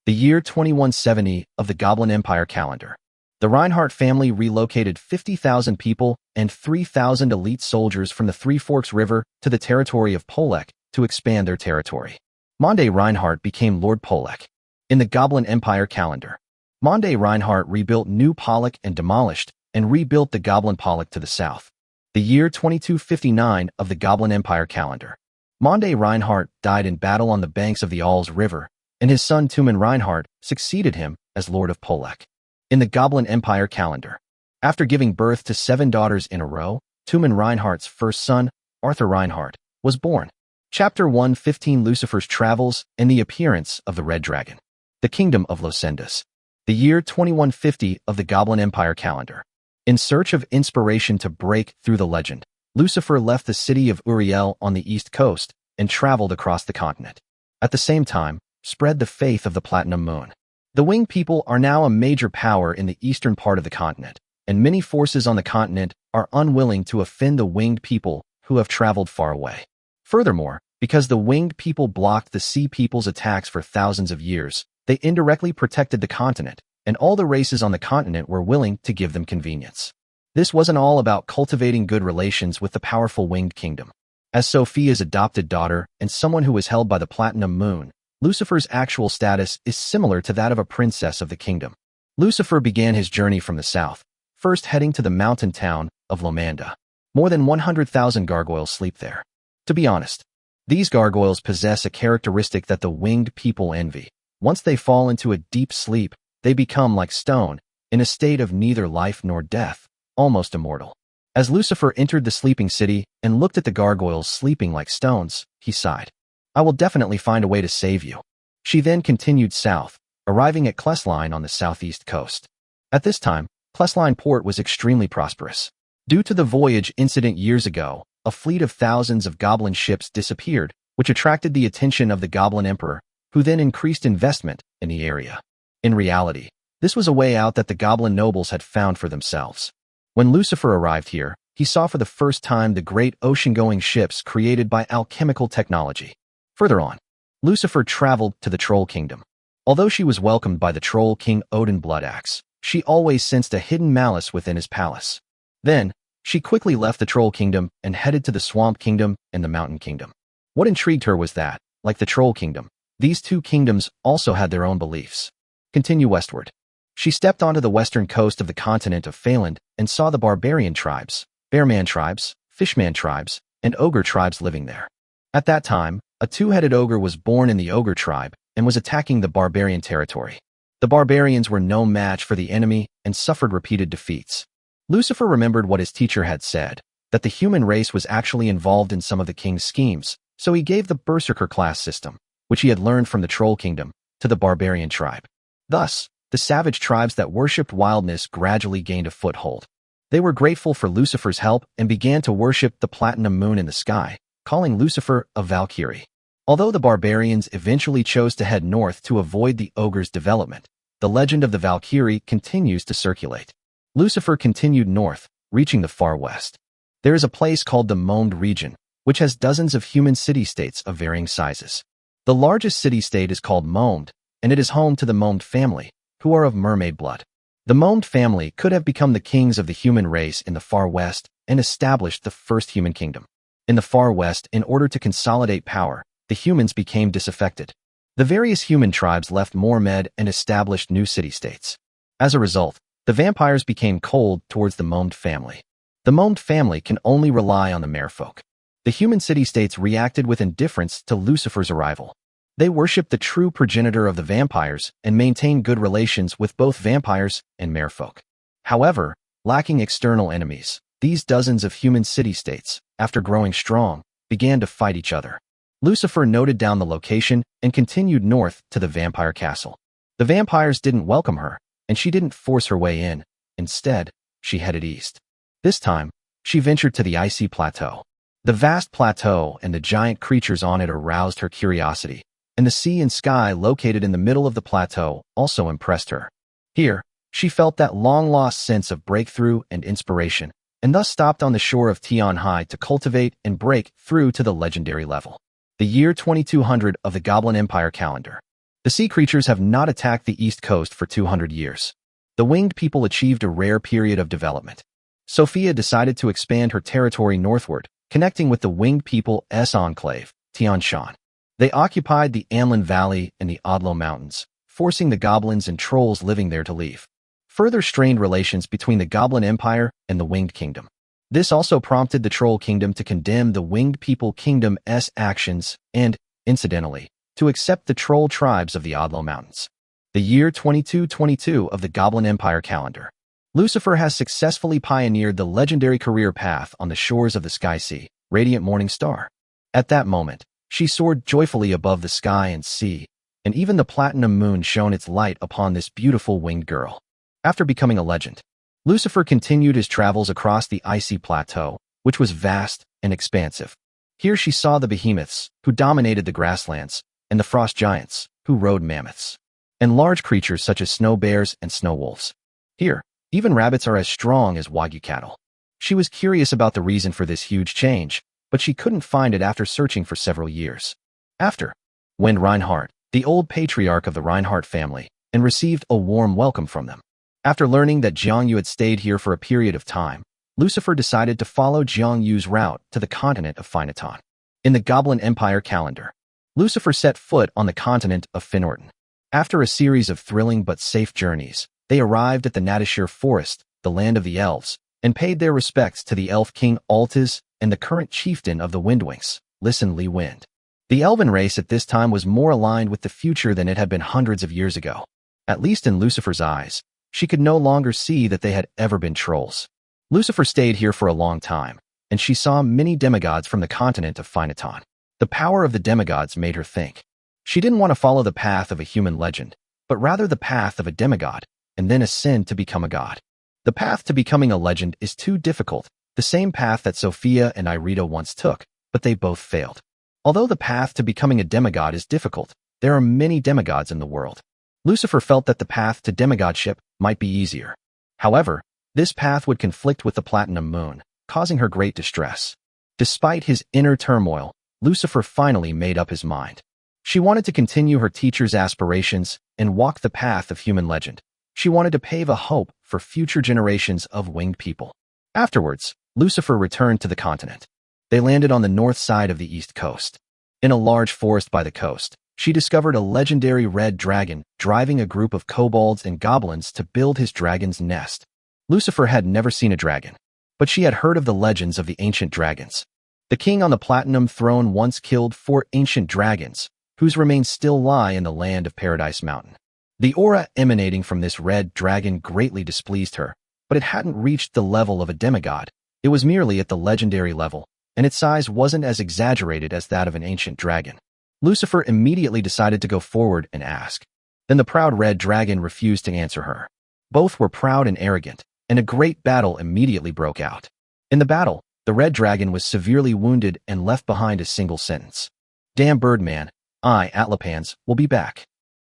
The year 2170 of the Goblin Empire calendar. The Reinhardt family relocated 50,000 people and 3,000 elite soldiers from the Three Forks River to the territory of Pollock to expand their territory. Monde Reinhardt became Lord Pollock. In the Goblin Empire calendar, Monde Reinhardt rebuilt New Pollock and demolished and rebuilt the Goblin Pollock to the south. The year 2259 of the Goblin Empire calendar. Monde Reinhardt died in battle on the banks of the Alls River, and his son Tumen Reinhardt succeeded him as Lord of Pollock. In the Goblin Empire calendar, after giving birth to 7 daughters in a row, Tumen Reinhardt's first son, Arthur Reinhardt, was born. Chapter 115 Lucifer's Travels and the Appearance of the Red Dragon. The Kingdom of Losendas. The year 2150 of the Goblin Empire calendar. In search of inspiration to break through the legend, Lucifer left the city of Uriel on the east coast and traveled across the continent. At the same time, spread the faith of the Platinum Moon. The winged people are now a major power in the eastern part of the continent, and many forces on the continent are unwilling to offend the winged people who have traveled far away. Furthermore, because the winged people blocked the sea people's attacks for thousands of years, they indirectly protected the continent, and all the races on the continent were willing to give them convenience. This wasn't all about cultivating good relations with the powerful winged kingdom. As Sophia's adopted daughter and someone who was held by the Platinum Moon, Lucifer's actual status is similar to that of a princess of the kingdom. Lucifer began his journey from the south, first heading to the mountain town of Lomanda. More than 100,000 gargoyles sleep there. To be honest, these gargoyles possess a characteristic that the winged people envy. Once they fall into a deep sleep, they become like stone, in a state of neither life nor death, almost immortal. As Lucifer entered the sleeping city and looked at the gargoyles sleeping like stones, he sighed. I will definitely find a way to save you. She then continued south, arriving at Klesline on the southeast coast. At this time, Klesline port was extremely prosperous. Due to the voyage incident years ago, a fleet of thousands of goblin ships disappeared, which attracted the attention of the Goblin Emperor, who then increased investment in the area. In reality, this was a way out that the goblin nobles had found for themselves. When Lucifer arrived here, he saw for the first time the great ocean-going ships created by alchemical technology. Further on, Lucifer traveled to the Troll Kingdom. Although she was welcomed by the Troll King Odin Bloodaxe, she always sensed a hidden malice within his palace. Then, she quickly left the Troll Kingdom and headed to the Swamp Kingdom and the Mountain Kingdom. What intrigued her was that, like the Troll Kingdom, these two kingdoms also had their own beliefs. Continue westward. She stepped onto the western coast of the continent of Phaland and saw the barbarian tribes, Bearman tribes, Fishman tribes, and Ogre tribes living there. At that time, a two-headed ogre was born in the Ogre tribe and was attacking the barbarian territory. The barbarians were no match for the enemy and suffered repeated defeats. Lucifer remembered what his teacher had said, that the human race was actually involved in some of the king's schemes, so he gave the Berserker class system, which he had learned from the Troll Kingdom, to the barbarian tribe. Thus, the savage tribes that worshipped wildness gradually gained a foothold. They were grateful for Lucifer's help and began to worship the Platinum Moon in the sky, calling Lucifer a Valkyrie. Although the barbarians eventually chose to head north to avoid the ogre's development, the legend of the Valkyrie continues to circulate. Lucifer continued north, reaching the far west. There is a place called the Momed region, which has dozens of human city-states of varying sizes. The largest city-state is called Momed, and it is home to the Momed family, who are of mermaid blood. The Momed family could have become the kings of the human race in the far west and established the first human kingdom. In the far west, in order to consolidate power, the humans became disaffected. The various human tribes left Mormed and established new city-states. As a result, the vampires became cold towards the Momed family. The Momed family can only rely on the merfolk. The human city-states reacted with indifference to Lucifer's arrival. They worshipped the true progenitor of the vampires and maintained good relations with both vampires and merfolk. However, lacking external enemies, these dozens of human city-states, after growing strong, began to fight each other. Lucifer noted down the location and continued north to the vampire castle. The vampires didn't welcome her, and she didn't force her way in. Instead, she headed east. This time, she ventured to the icy plateau. The vast plateau and the giant creatures on it aroused her curiosity, and the sea and sky located in the middle of the plateau also impressed her. Here, she felt that long-lost sense of breakthrough and inspiration, and thus stopped on the shore of Tianhai to cultivate and break through to the legendary level. The year 2200 of the Goblin Empire calendar. The sea creatures have not attacked the east coast for 200 years. The winged people achieved a rare period of development. Sophia decided to expand her territory northward, connecting with the winged people's enclave, Tianshan. They occupied the Anlin Valley and the Odlo Mountains, forcing the goblins and trolls living there to leave. Further strained relations between the Goblin Empire and the Winged Kingdom. This also prompted the Troll Kingdom to condemn the Winged People Kingdom's actions and, incidentally, to accept the troll tribes of the Odlo Mountains. The year 2222 of the Goblin Empire calendar. Lucifer has successfully pioneered the legendary career path on the shores of the Sky Sea, Radiant Morning Star. At that moment, she soared joyfully above the sky and sea, and even the platinum moon shone its light upon this beautiful winged girl. After becoming a legend, Lucifer continued his travels across the icy plateau, which was vast and expansive. Here she saw the behemoths, who dominated the grasslands, and the frost giants, who rode mammoths, and large creatures such as snow bears and snow wolves. Here, even rabbits are as strong as Wagyu cattle. She was curious about the reason for this huge change, but she couldn't find it after searching for several years. After, went Reinhardt, the old patriarch of the Reinhardt family, and received a warm welcome from them. After learning that Jiang Yu had stayed here for a period of time, Lucifer decided to follow Jiang Yu's route to the continent of Phinatan. In the Goblin Empire calendar, Lucifer set foot on the continent of Finorton. After a series of thrilling but safe journeys, they arrived at the Natashir Forest, the land of the elves, and paid their respects to the elf king Altis and the current chieftain of the Windwinks, Listen Li Wind. The elven race at this time was more aligned with the future than it had been hundreds of years ago. At least in Lucifer's eyes, she could no longer see that they had ever been trolls. Lucifer stayed here for a long time, and she saw many demigods from the continent of Phinatan. The power of the demigods made her think. She didn't want to follow the path of a human legend, but rather the path of a demigod, and then ascend to become a god. The path to becoming a legend is too difficult, the same path that Sophia and Irita once took, but they both failed. Although the path to becoming a demigod is difficult, there are many demigods in the world. Lucifer felt that the path to demigodship might be easier. However, this path would conflict with the platinum moon, causing her great distress. Despite his inner turmoil, Lucifer finally made up his mind. She wanted to continue her teacher's aspirations and walk the path of human legend. She wanted to pave a hope for future generations of winged people. Afterwards, Lucifer returned to the continent. They landed on the north side of the east coast. In a large forest by the coast, she discovered a legendary red dragon driving a group of kobolds and goblins to build his dragon's nest. Lucifer had never seen a dragon, but she had heard of the legends of the ancient dragons. The king on the platinum throne once killed 4 ancient dragons, whose remains still lie in the land of Paradise Mountain. The aura emanating from this red dragon greatly displeased her, but it hadn't reached the level of a demigod. It was merely at the legendary level, and its size wasn't as exaggerated as that of an ancient dragon. Lucifer immediately decided to go forward and ask. Then the proud red dragon refused to answer her. Both were proud and arrogant, and a great battle immediately broke out. In the battle, the red dragon was severely wounded and left behind a single sentence. Damn Birdman, I, Atlapans, will be back.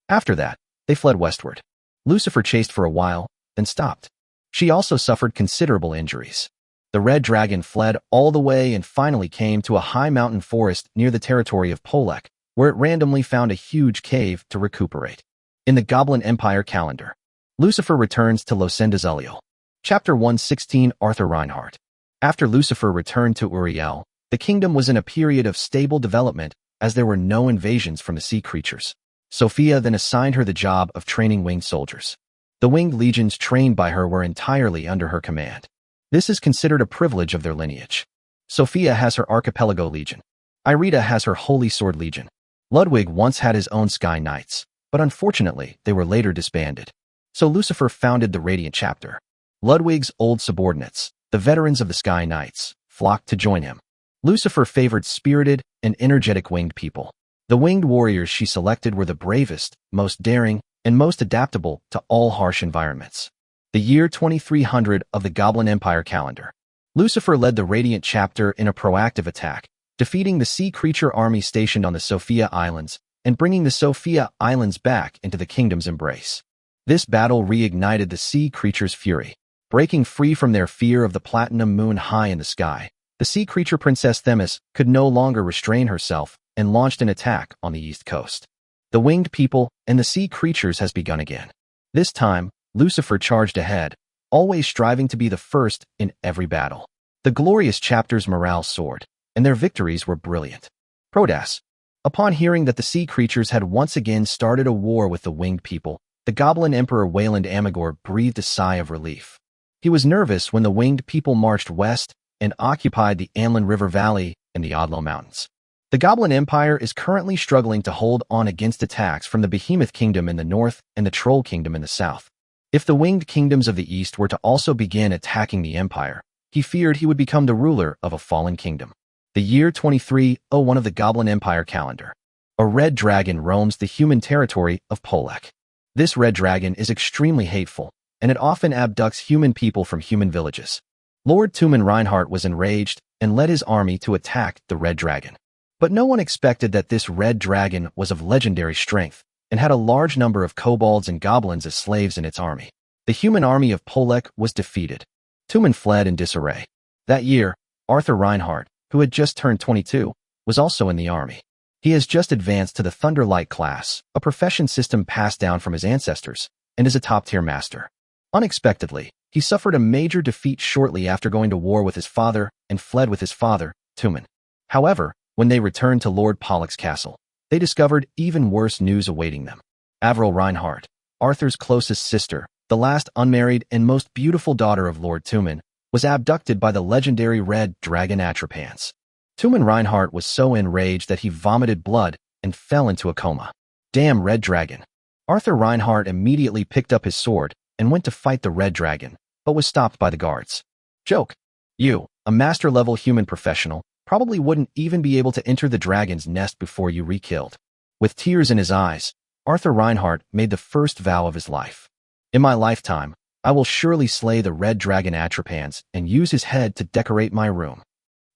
After that, they fled westward. Lucifer chased for a while, then stopped. She also suffered considerable injuries. The red dragon fled all the way and finally came to a high mountain forest near the territory of Polek, where it randomly found a huge cave to recuperate. In the Goblin Empire calendar, Lucifer returns to Losendazulio. Chapter 116 Arthur Reinhardt. After Lucifer returned to Uriel, the kingdom was in a period of stable development as there were no invasions from the sea creatures. Sophia then assigned her the job of training winged soldiers. The winged legions trained by her were entirely under her command. This is considered a privilege of their lineage. Sophia has her Archipelago Legion. Irita has her Holy Sword Legion. Ludwig once had his own Sky Knights, but unfortunately they were later disbanded. So Lucifer founded the Radiant chapter. Ludwig's old subordinates, the veterans of the Sky Knights, flocked to join him. Lucifer favored spirited and energetic winged people. The winged warriors she selected were the bravest, most daring, and most adaptable to all harsh environments. The year 2300 of the Goblin Empire calendar. Lucifer led the Radiant chapter in a proactive attack, defeating the sea creature army stationed on the Sophia Islands and bringing the Sophia Islands back into the kingdom's embrace. This battle reignited the sea creatures' fury. Breaking free from their fear of the platinum moon high in the sky, the sea creature Princess Themis could no longer restrain herself and launched an attack on the east coast. The winged people and the sea creatures has begun again. This time, Lucifer charged ahead, always striving to be the first in every battle. The glorious chapter's morale soared, and their victories were brilliant. Prodas. Upon hearing that the sea creatures had once again started a war with the winged people, the Goblin Emperor Wayland Amagor breathed a sigh of relief. He was nervous when the winged people marched west and occupied the Anlin River Valley and the Odlo Mountains. The Goblin Empire is currently struggling to hold on against attacks from the Behemoth Kingdom in the north and the Troll Kingdom in the south. If the winged kingdoms of the east were to also begin attacking the empire, he feared he would become the ruler of a fallen kingdom. The year 2301 of the Goblin Empire calendar. A red dragon roams the human territory of Polek. This red dragon is extremely hateful, and it often abducts human people from human villages. Lord Tumen Reinhardt was enraged and led his army to attack the red dragon. But no one expected that this red dragon was of legendary strength and had a large number of kobolds and goblins as slaves in its army. The human army of Polek was defeated. Tumen fled in disarray. That year, Arthur Reinhardt, who had just turned 22, was also in the army. He has just advanced to the Thunderlight class, a profession system passed down from his ancestors, and is a top-tier master. Unexpectedly, he suffered a major defeat shortly after going to war with his father and fled with his father, Tumen. However, when they returned to Lord Pollock's castle, they discovered even worse news awaiting them. Avril Reinhardt, Arthur's closest sister, the last unmarried and most beautiful daughter of Lord Tumen, was abducted by the legendary red dragon Atrapans. Tumen Reinhardt was so enraged that he vomited blood and fell into a coma. Damn red dragon. Arthur Reinhardt immediately picked up his sword and went to fight the red dragon, but was stopped by the guards. Joke. You, a master-level human professional, probably wouldn't even be able to enter the dragon's nest before you re-killed. With tears in his eyes, Arthur Reinhardt made the first vow of his life. In my lifetime, I will surely slay the red dragon Atrapans and use his head to decorate my room.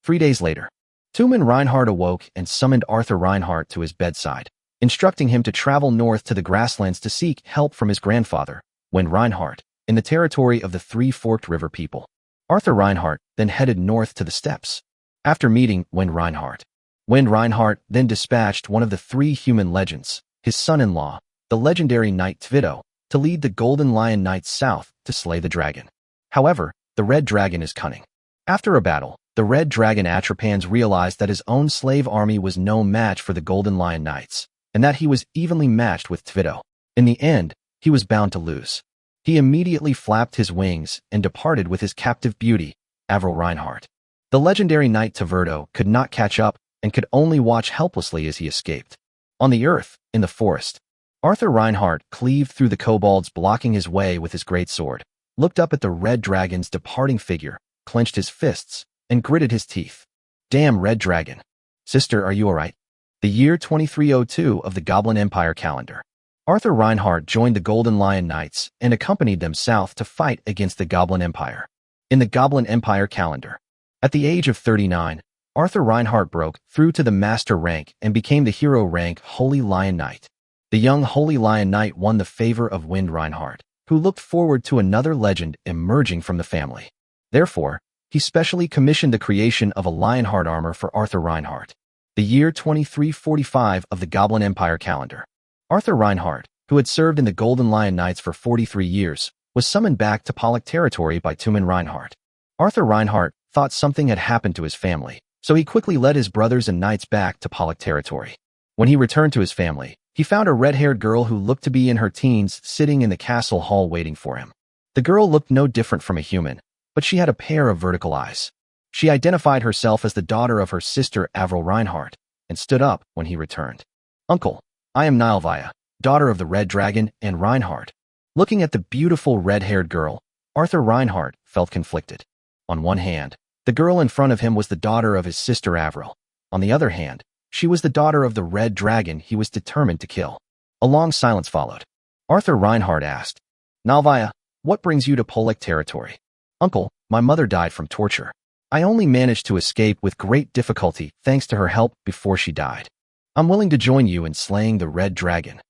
3 days later, Tumen Reinhardt awoke and summoned Arthur Reinhardt to his bedside, instructing him to travel north to the grasslands to seek help from his grandfather, Wen Reinhardt, in the territory of the Three-Forked River people. Arthur Reinhardt then headed north to the steppes. After meeting Wen Reinhardt then dispatched one of the three human legends, his son-in-law, the legendary knight Tvido, to lead the Golden Lion Knights south to slay the dragon. However, the red dragon is cunning. After a battle, the red dragon Atrapans realized that his own slave army was no match for the Golden Lion Knights, and that he was evenly matched with Tvido. In the end, he was bound to lose. He immediately flapped his wings and departed with his captive beauty, Avril Reinhardt. The legendary knight Tverdo could not catch up and could only watch helplessly as he escaped. On the earth, in the forest, Arthur Reinhardt cleaved through the kobolds blocking his way with his great sword, looked up at the red dragon's departing figure, clenched his fists, and gritted his teeth. Damn red dragon. Sister, are you alright? The year 2302 of the Goblin Empire calendar. Arthur Reinhardt joined the Golden Lion Knights and accompanied them south to fight against the Goblin Empire. In the Goblin Empire calendar. At the age of 39, Arthur Reinhardt broke through to the master rank and became the hero rank Holy Lion Knight. The young Holy Lion Knight won the favor of Wind Reinhardt, who looked forward to another legend emerging from the family. Therefore, he specially commissioned the creation of a Lionheart armor for Arthur Reinhardt. The year 2345 of the Goblin Empire calendar. Arthur Reinhardt, who had served in the Golden Lion Knights for 43 years, was summoned back to Pollock territory by Tumen Reinhardt. Arthur Reinhardt thought something had happened to his family, so he quickly led his brothers and knights back to Pollock territory. When he returned to his family, he found a red-haired girl who looked to be in her teens sitting in the castle hall waiting for him. The girl looked no different from a human, but she had a pair of vertical eyes. She identified herself as the daughter of her sister Avril Reinhardt and stood up when he returned. Uncle, I am Nilvia, daughter of the Red Dragon and Reinhardt. Looking at the beautiful red-haired girl, Arthur Reinhardt felt conflicted. On one hand, the girl in front of him was the daughter of his sister Avril. On the other hand, She was the daughter of the red dragon he was determined to kill. A long silence followed. Arthur Reinhardt asked, Nalvaya, what brings you to Polek territory? Uncle, my mother died from torture. I only managed to escape with great difficulty thanks to her help before she died. I'm willing to join you in slaying the red dragon.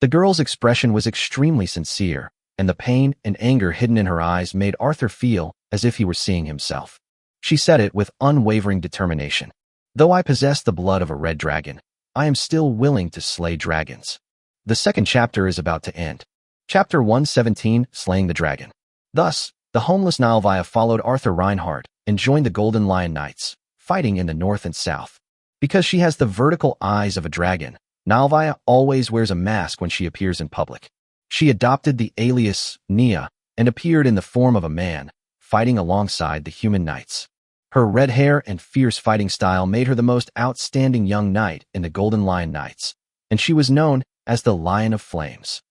The girl's expression was extremely sincere, and the pain and anger hidden in her eyes made Arthur feel as if he were seeing himself. She said it with unwavering determination. Though I possess the blood of a red dragon, I am still willing to slay dragons. The second chapter is about to end. Chapter 117, Slaying the Dragon. Thus, the homeless Nalvaya followed Arthur Reinhardt and joined the Golden Lion Knights, fighting in the north and south. Because she has the vertical eyes of a dragon, Nalvaya always wears a mask when she appears in public. She adopted the alias Nia and appeared in the form of a man, fighting alongside the human knights. Her red hair and fierce fighting style made her the most outstanding young knight in the Golden Lion Knights, and she was known as the Lion of Flames.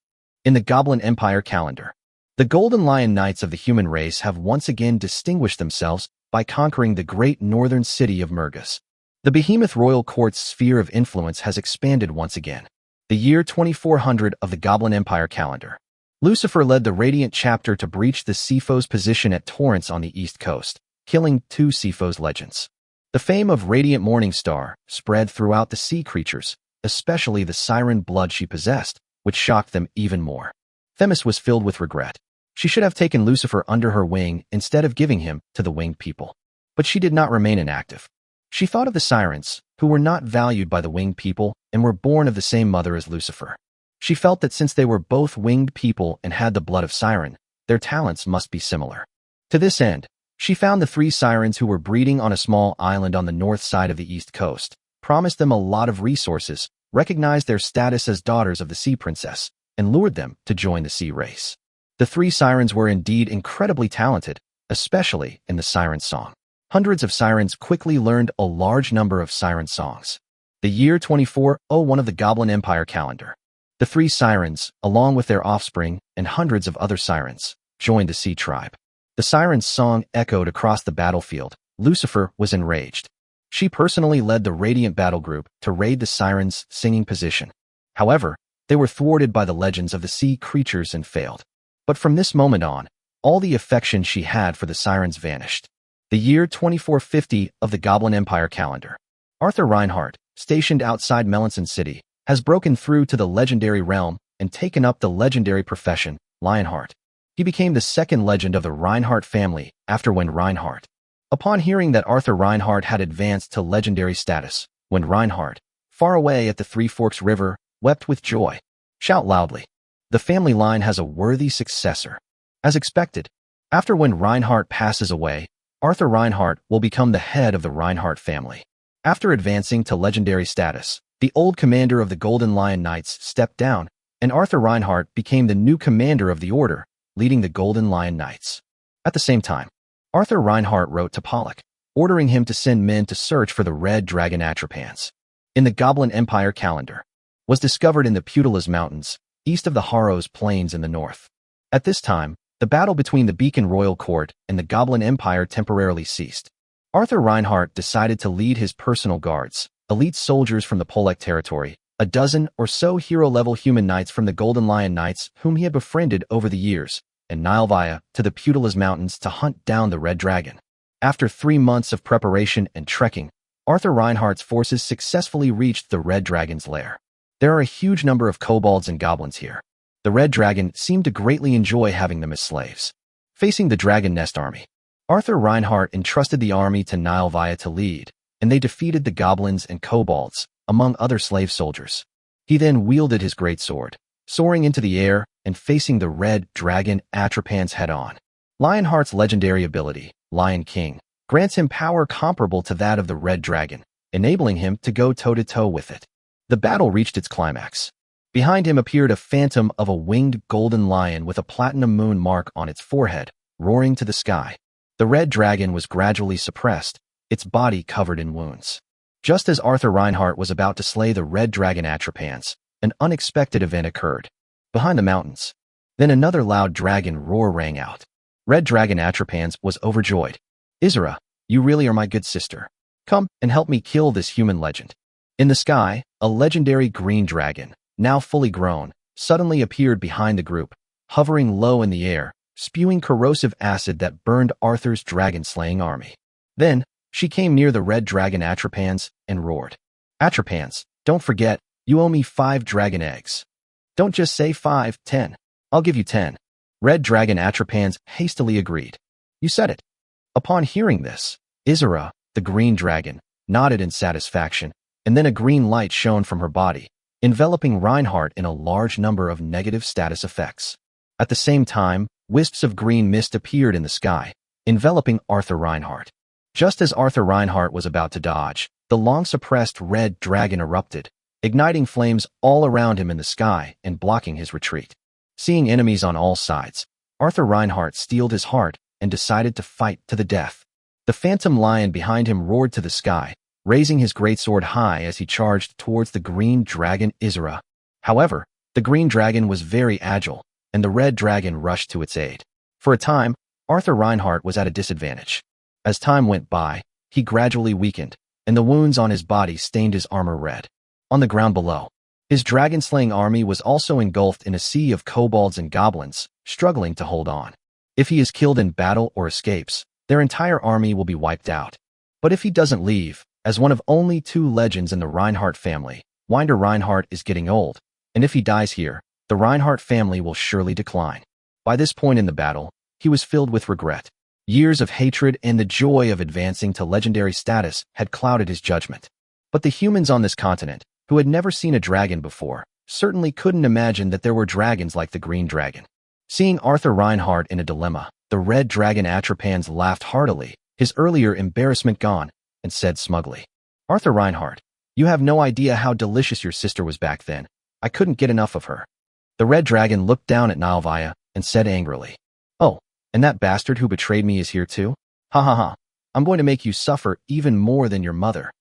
In the Goblin Empire calendar, the Golden Lion Knights of the human race have once again distinguished themselves by conquering the great northern city of Murgus. The behemoth royal court's sphere of influence has expanded once again. The year 2400 of the Goblin Empire calendar. Lucifer led the Radiant chapter to breach the Sifo's position at Torrance on the east coast, killing 2 Sifo's legends. The fame of Radiant Morning Star spread throughout the sea creatures, especially the siren blood she possessed, which shocked them even more. Themis was filled with regret. She should have taken Lucifer under her wing instead of giving him to the winged people. But she did not remain inactive. She thought of the sirens, who were not valued by the winged people and were born of the same mother as Lucifer. She felt that since they were both winged people and had the blood of siren, their talents must be similar. To this end, she found the 3 sirens who were breeding on a small island on the north side of the east coast, promised them a lot of resources, recognized their status as daughters of the sea princess, and lured them to join the sea race. The 3 sirens were indeed incredibly talented, especially in the siren song. Hundreds of sirens quickly learned a large number of siren songs. The year 2401 of the Goblin Empire calendar. The 3 sirens, along with their offspring and hundreds of other sirens, joined the sea tribe. The siren's song echoed across the battlefield. Lucifer was enraged. She personally led the Radiant battle group to raid the sirens' singing position. However, they were thwarted by the legends of the sea creatures and failed. But from this moment on, all the affection she had for the sirens vanished. The year 2450 of the Goblin Empire calendar. Arthur Reinhardt, stationed outside Melanson City, has broken through to the legendary realm and taken up the legendary profession, Lionheart. He became the second legend of the Reinhardt family after When Reinhardt. Upon hearing that Arthur Reinhardt had advanced to legendary status, When Reinhardt, far away at the Three Forks River, wept with joy. Shout loudly. The family line has a worthy successor. As expected, after When Reinhardt passes away, Arthur Reinhardt will become the head of the Reinhardt family. After advancing to legendary status, the old commander of the Golden Lion Knights stepped down, and Arthur Reinhardt became the new commander of the order, leading the Golden Lion Knights. At the same time, Arthur Reinhardt wrote to Pollock, ordering him to send men to search for the red dragon Atropans. In the Goblin Empire calendar, was discovered in the Putilas Mountains, east of the Harrows Plains in the north. At this time, the battle between the Beacon Royal Court and the Goblin Empire temporarily ceased. Arthur Reinhardt decided to lead his personal guards, elite soldiers from the Polek territory, a dozen or so hero-level human knights from the Golden Lion Knights whom he had befriended over the years, and Nilevia to the Putilas Mountains to hunt down the Red Dragon. After 3 months of preparation and trekking, Arthur Reinhardt's forces successfully reached the Red Dragon's lair. There are a huge number of kobolds and goblins here. The Red Dragon seemed to greatly enjoy having them as slaves. Facing the Dragon Nest army, Arthur Reinhardt entrusted the army to Nilevia to lead, and they defeated the goblins and kobolds, among other slave soldiers. He then wielded his great sword, soaring into the air and facing the Red Dragon Atropans head-on. Lionheart's legendary ability, Lion King, grants him power comparable to that of the Red Dragon, enabling him to go toe-to-toe with it. The battle reached its climax. Behind him appeared a phantom of a winged golden lion with a platinum moon mark on its forehead, roaring to the sky. The Red Dragon was gradually suppressed, its body covered in wounds. Just as Arthur Reinhardt was about to slay the Red Dragon Atropans, an unexpected event occurred. Behind the mountains. Then another loud dragon roar rang out. Red Dragon Atropans was overjoyed. Isra, you really are my good sister. Come and help me kill this human legend. In the sky, a legendary green dragon, now fully grown, suddenly appeared behind the group, hovering low in the air, spewing corrosive acid that burned Arthur's dragon-slaying army. Then, she came near the red dragon Atrapans and roared. Atrapans, don't forget, you owe me 5 dragon eggs. Don't just say 5, 10. I'll give you 10. Red dragon Atrapans hastily agreed. You said it. Upon hearing this, Izura, the green dragon, nodded in satisfaction, and then a green light shone from her body, enveloping Reinhardt in a large number of negative status effects. At the same time, wisps of green mist appeared in the sky, enveloping Arthur Reinhardt. Just as Arthur Reinhardt was about to dodge, the long-suppressed red dragon erupted, igniting flames all around him in the sky and blocking his retreat. Seeing enemies on all sides, Arthur Reinhardt steeled his heart and decided to fight to the death. The phantom lion behind him roared to the sky, raising his greatsword high as he charged towards the green dragon Izura. However, the green dragon was very agile, and the red dragon rushed to its aid. For a time, Arthur Reinhardt was at a disadvantage. As time went by, he gradually weakened, and the wounds on his body stained his armor red. On the ground below, his dragon-slaying army was also engulfed in a sea of kobolds and goblins, struggling to hold on. If he is killed in battle or escapes, their entire army will be wiped out. But if he doesn't leave, as one of only 2 legends in the Reinhardt family, Winder Reinhardt is getting old, and if he dies here, the Reinhardt family will surely decline. By this point in the battle, he was filled with regret. Years of hatred and the joy of advancing to legendary status had clouded his judgment. But the humans on this continent, who had never seen a dragon before, certainly couldn't imagine that there were dragons like the green dragon. Seeing Arthur Reinhardt in a dilemma, the red dragon Atrapans laughed heartily, his earlier embarrassment gone, and said smugly, Arthur Reinhardt, you have no idea how delicious your sister was back then. I couldn't get enough of her. The red dragon looked down at Nilvaya and said angrily, Oh, and that bastard who betrayed me is here too? Ha ha ha, I'm going to make you suffer even more than your mother.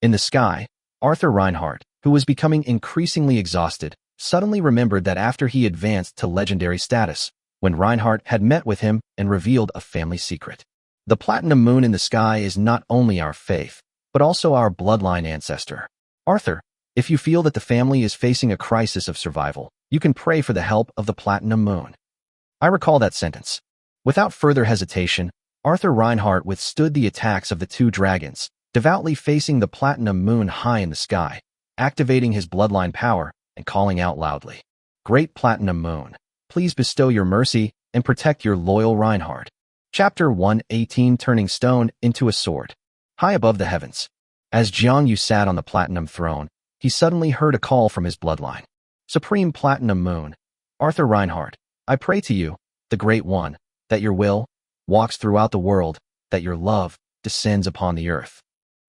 In the sky, Arthur Reinhardt, who was becoming increasingly exhausted, suddenly remembered that after he advanced to legendary status, when Reinhardt had met with him and revealed a family secret. The platinum moon in the sky is not only our faith, but also our bloodline ancestor. Arthur, if you feel that the family is facing a crisis of survival, you can pray for the help of the platinum moon. I recall that sentence. Without further hesitation, Arthur Reinhardt withstood the attacks of the 2 dragons, devoutly facing the platinum moon high in the sky, activating his bloodline power and calling out loudly, Great platinum moon, please bestow your mercy and protect your loyal Reinhardt. Chapter 118 Turning Stone into a Sword. High above the heavens, as Jiangyu sat on the platinum throne, he suddenly heard a call from his bloodline. Supreme Platinum Moon, Arthur Reinhardt, I pray to you, the Great One, that your will walks throughout the world, that your love descends upon the earth.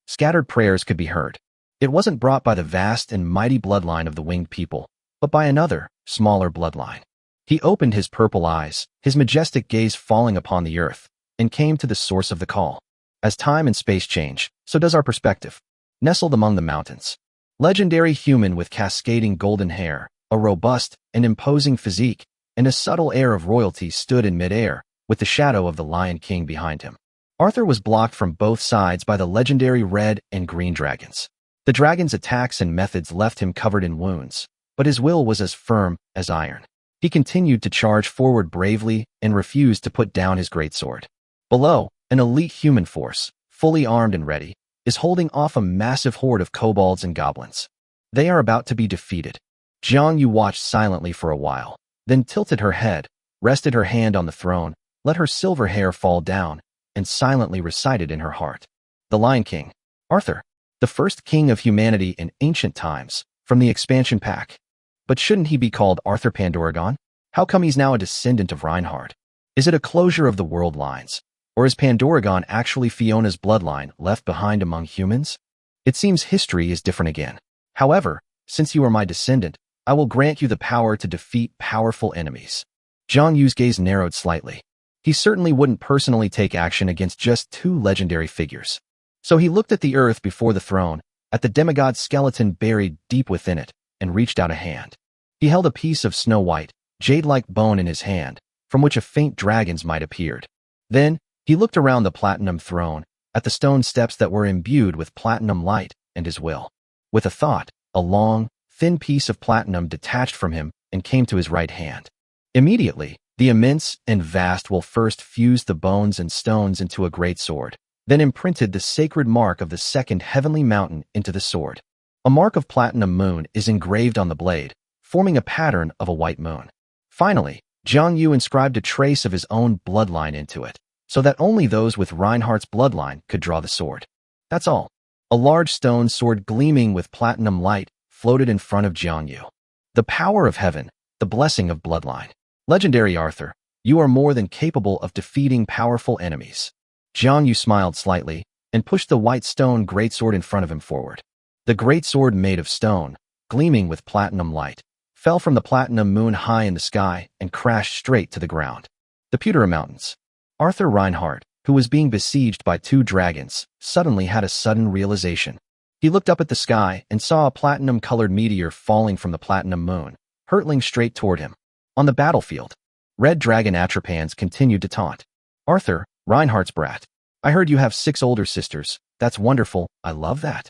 Scattered prayers could be heard. It wasn't brought by the vast and mighty bloodline of the winged people, but by another, smaller bloodline. He opened his purple eyes, his majestic gaze falling upon the earth, and came to the source of the call. As time and space change, so does our perspective. Nestled among the mountains, legendary human with cascading golden hair, a robust and imposing physique, and a subtle air of royalty stood in midair, with the shadow of the Lion King behind him. Arthur was blocked from both sides by the legendary red and green dragons. The dragon's attacks and methods left him covered in wounds, but his will was as firm as iron. He continued to charge forward bravely and refused to put down his greatsword. Below, an elite human force, fully armed and ready, is holding off a massive horde of kobolds and goblins. They are about to be defeated. Jiangyu watched silently for a while, then tilted her head, rested her hand on the throne, let her silver hair fall down, and silently recited in her heart. The Lion King, Arthur, the first king of humanity in ancient times, from the expansion pack. But shouldn't he be called Arthur Pandoragon? How come he's now a descendant of Reinhardt? Is it a closure of the world lines? Or is Pandoragon actually Fiona's bloodline left behind among humans? It seems history is different again. However, since you are my descendant, I will grant you the power to defeat powerful enemies. Zhang Yu's gaze narrowed slightly. He certainly wouldn't personally take action against just 2 legendary figures. So he looked at the earth before the throne, at the demigod skeleton buried deep within it, and reached out a hand. He held a piece of snow-white, jade-like bone in his hand, from which a faint dragon's might appeared. Then, he looked around the platinum throne, at the stone steps that were imbued with platinum light, and his will. With a thought, a long, thin piece of platinum detached from him and came to his right hand. Immediately, the immense and vast will first fused the bones and stones into a great sword, then imprinted the sacred mark of the second heavenly mountain into the sword. A mark of platinum moon is engraved on the blade, forming a pattern of a white moon. Finally, Jiang Yu inscribed a trace of his own bloodline into it, so that only those with Reinhardt's bloodline could draw the sword. That's all. A large stone sword gleaming with platinum light floated in front of Jiang Yu. The power of heaven, the blessing of bloodline. Legendary Arthur, you are more than capable of defeating powerful enemies. Jiang Yu smiled slightly and pushed the white stone greatsword in front of him forward. The greatsword made of stone, gleaming with platinum light, fell from the platinum moon high in the sky and crashed straight to the ground. The Pewterer Mountains. Arthur Reinhardt, who was being besieged by 2 dragons, suddenly had a sudden realization. He looked up at the sky and saw a platinum-colored meteor falling from the platinum moon, hurtling straight toward him. On the battlefield, Red Dragon Atrapans continued to taunt. Arthur, Reinhardt's brat. I heard you have 6 older sisters. That's wonderful. I love that.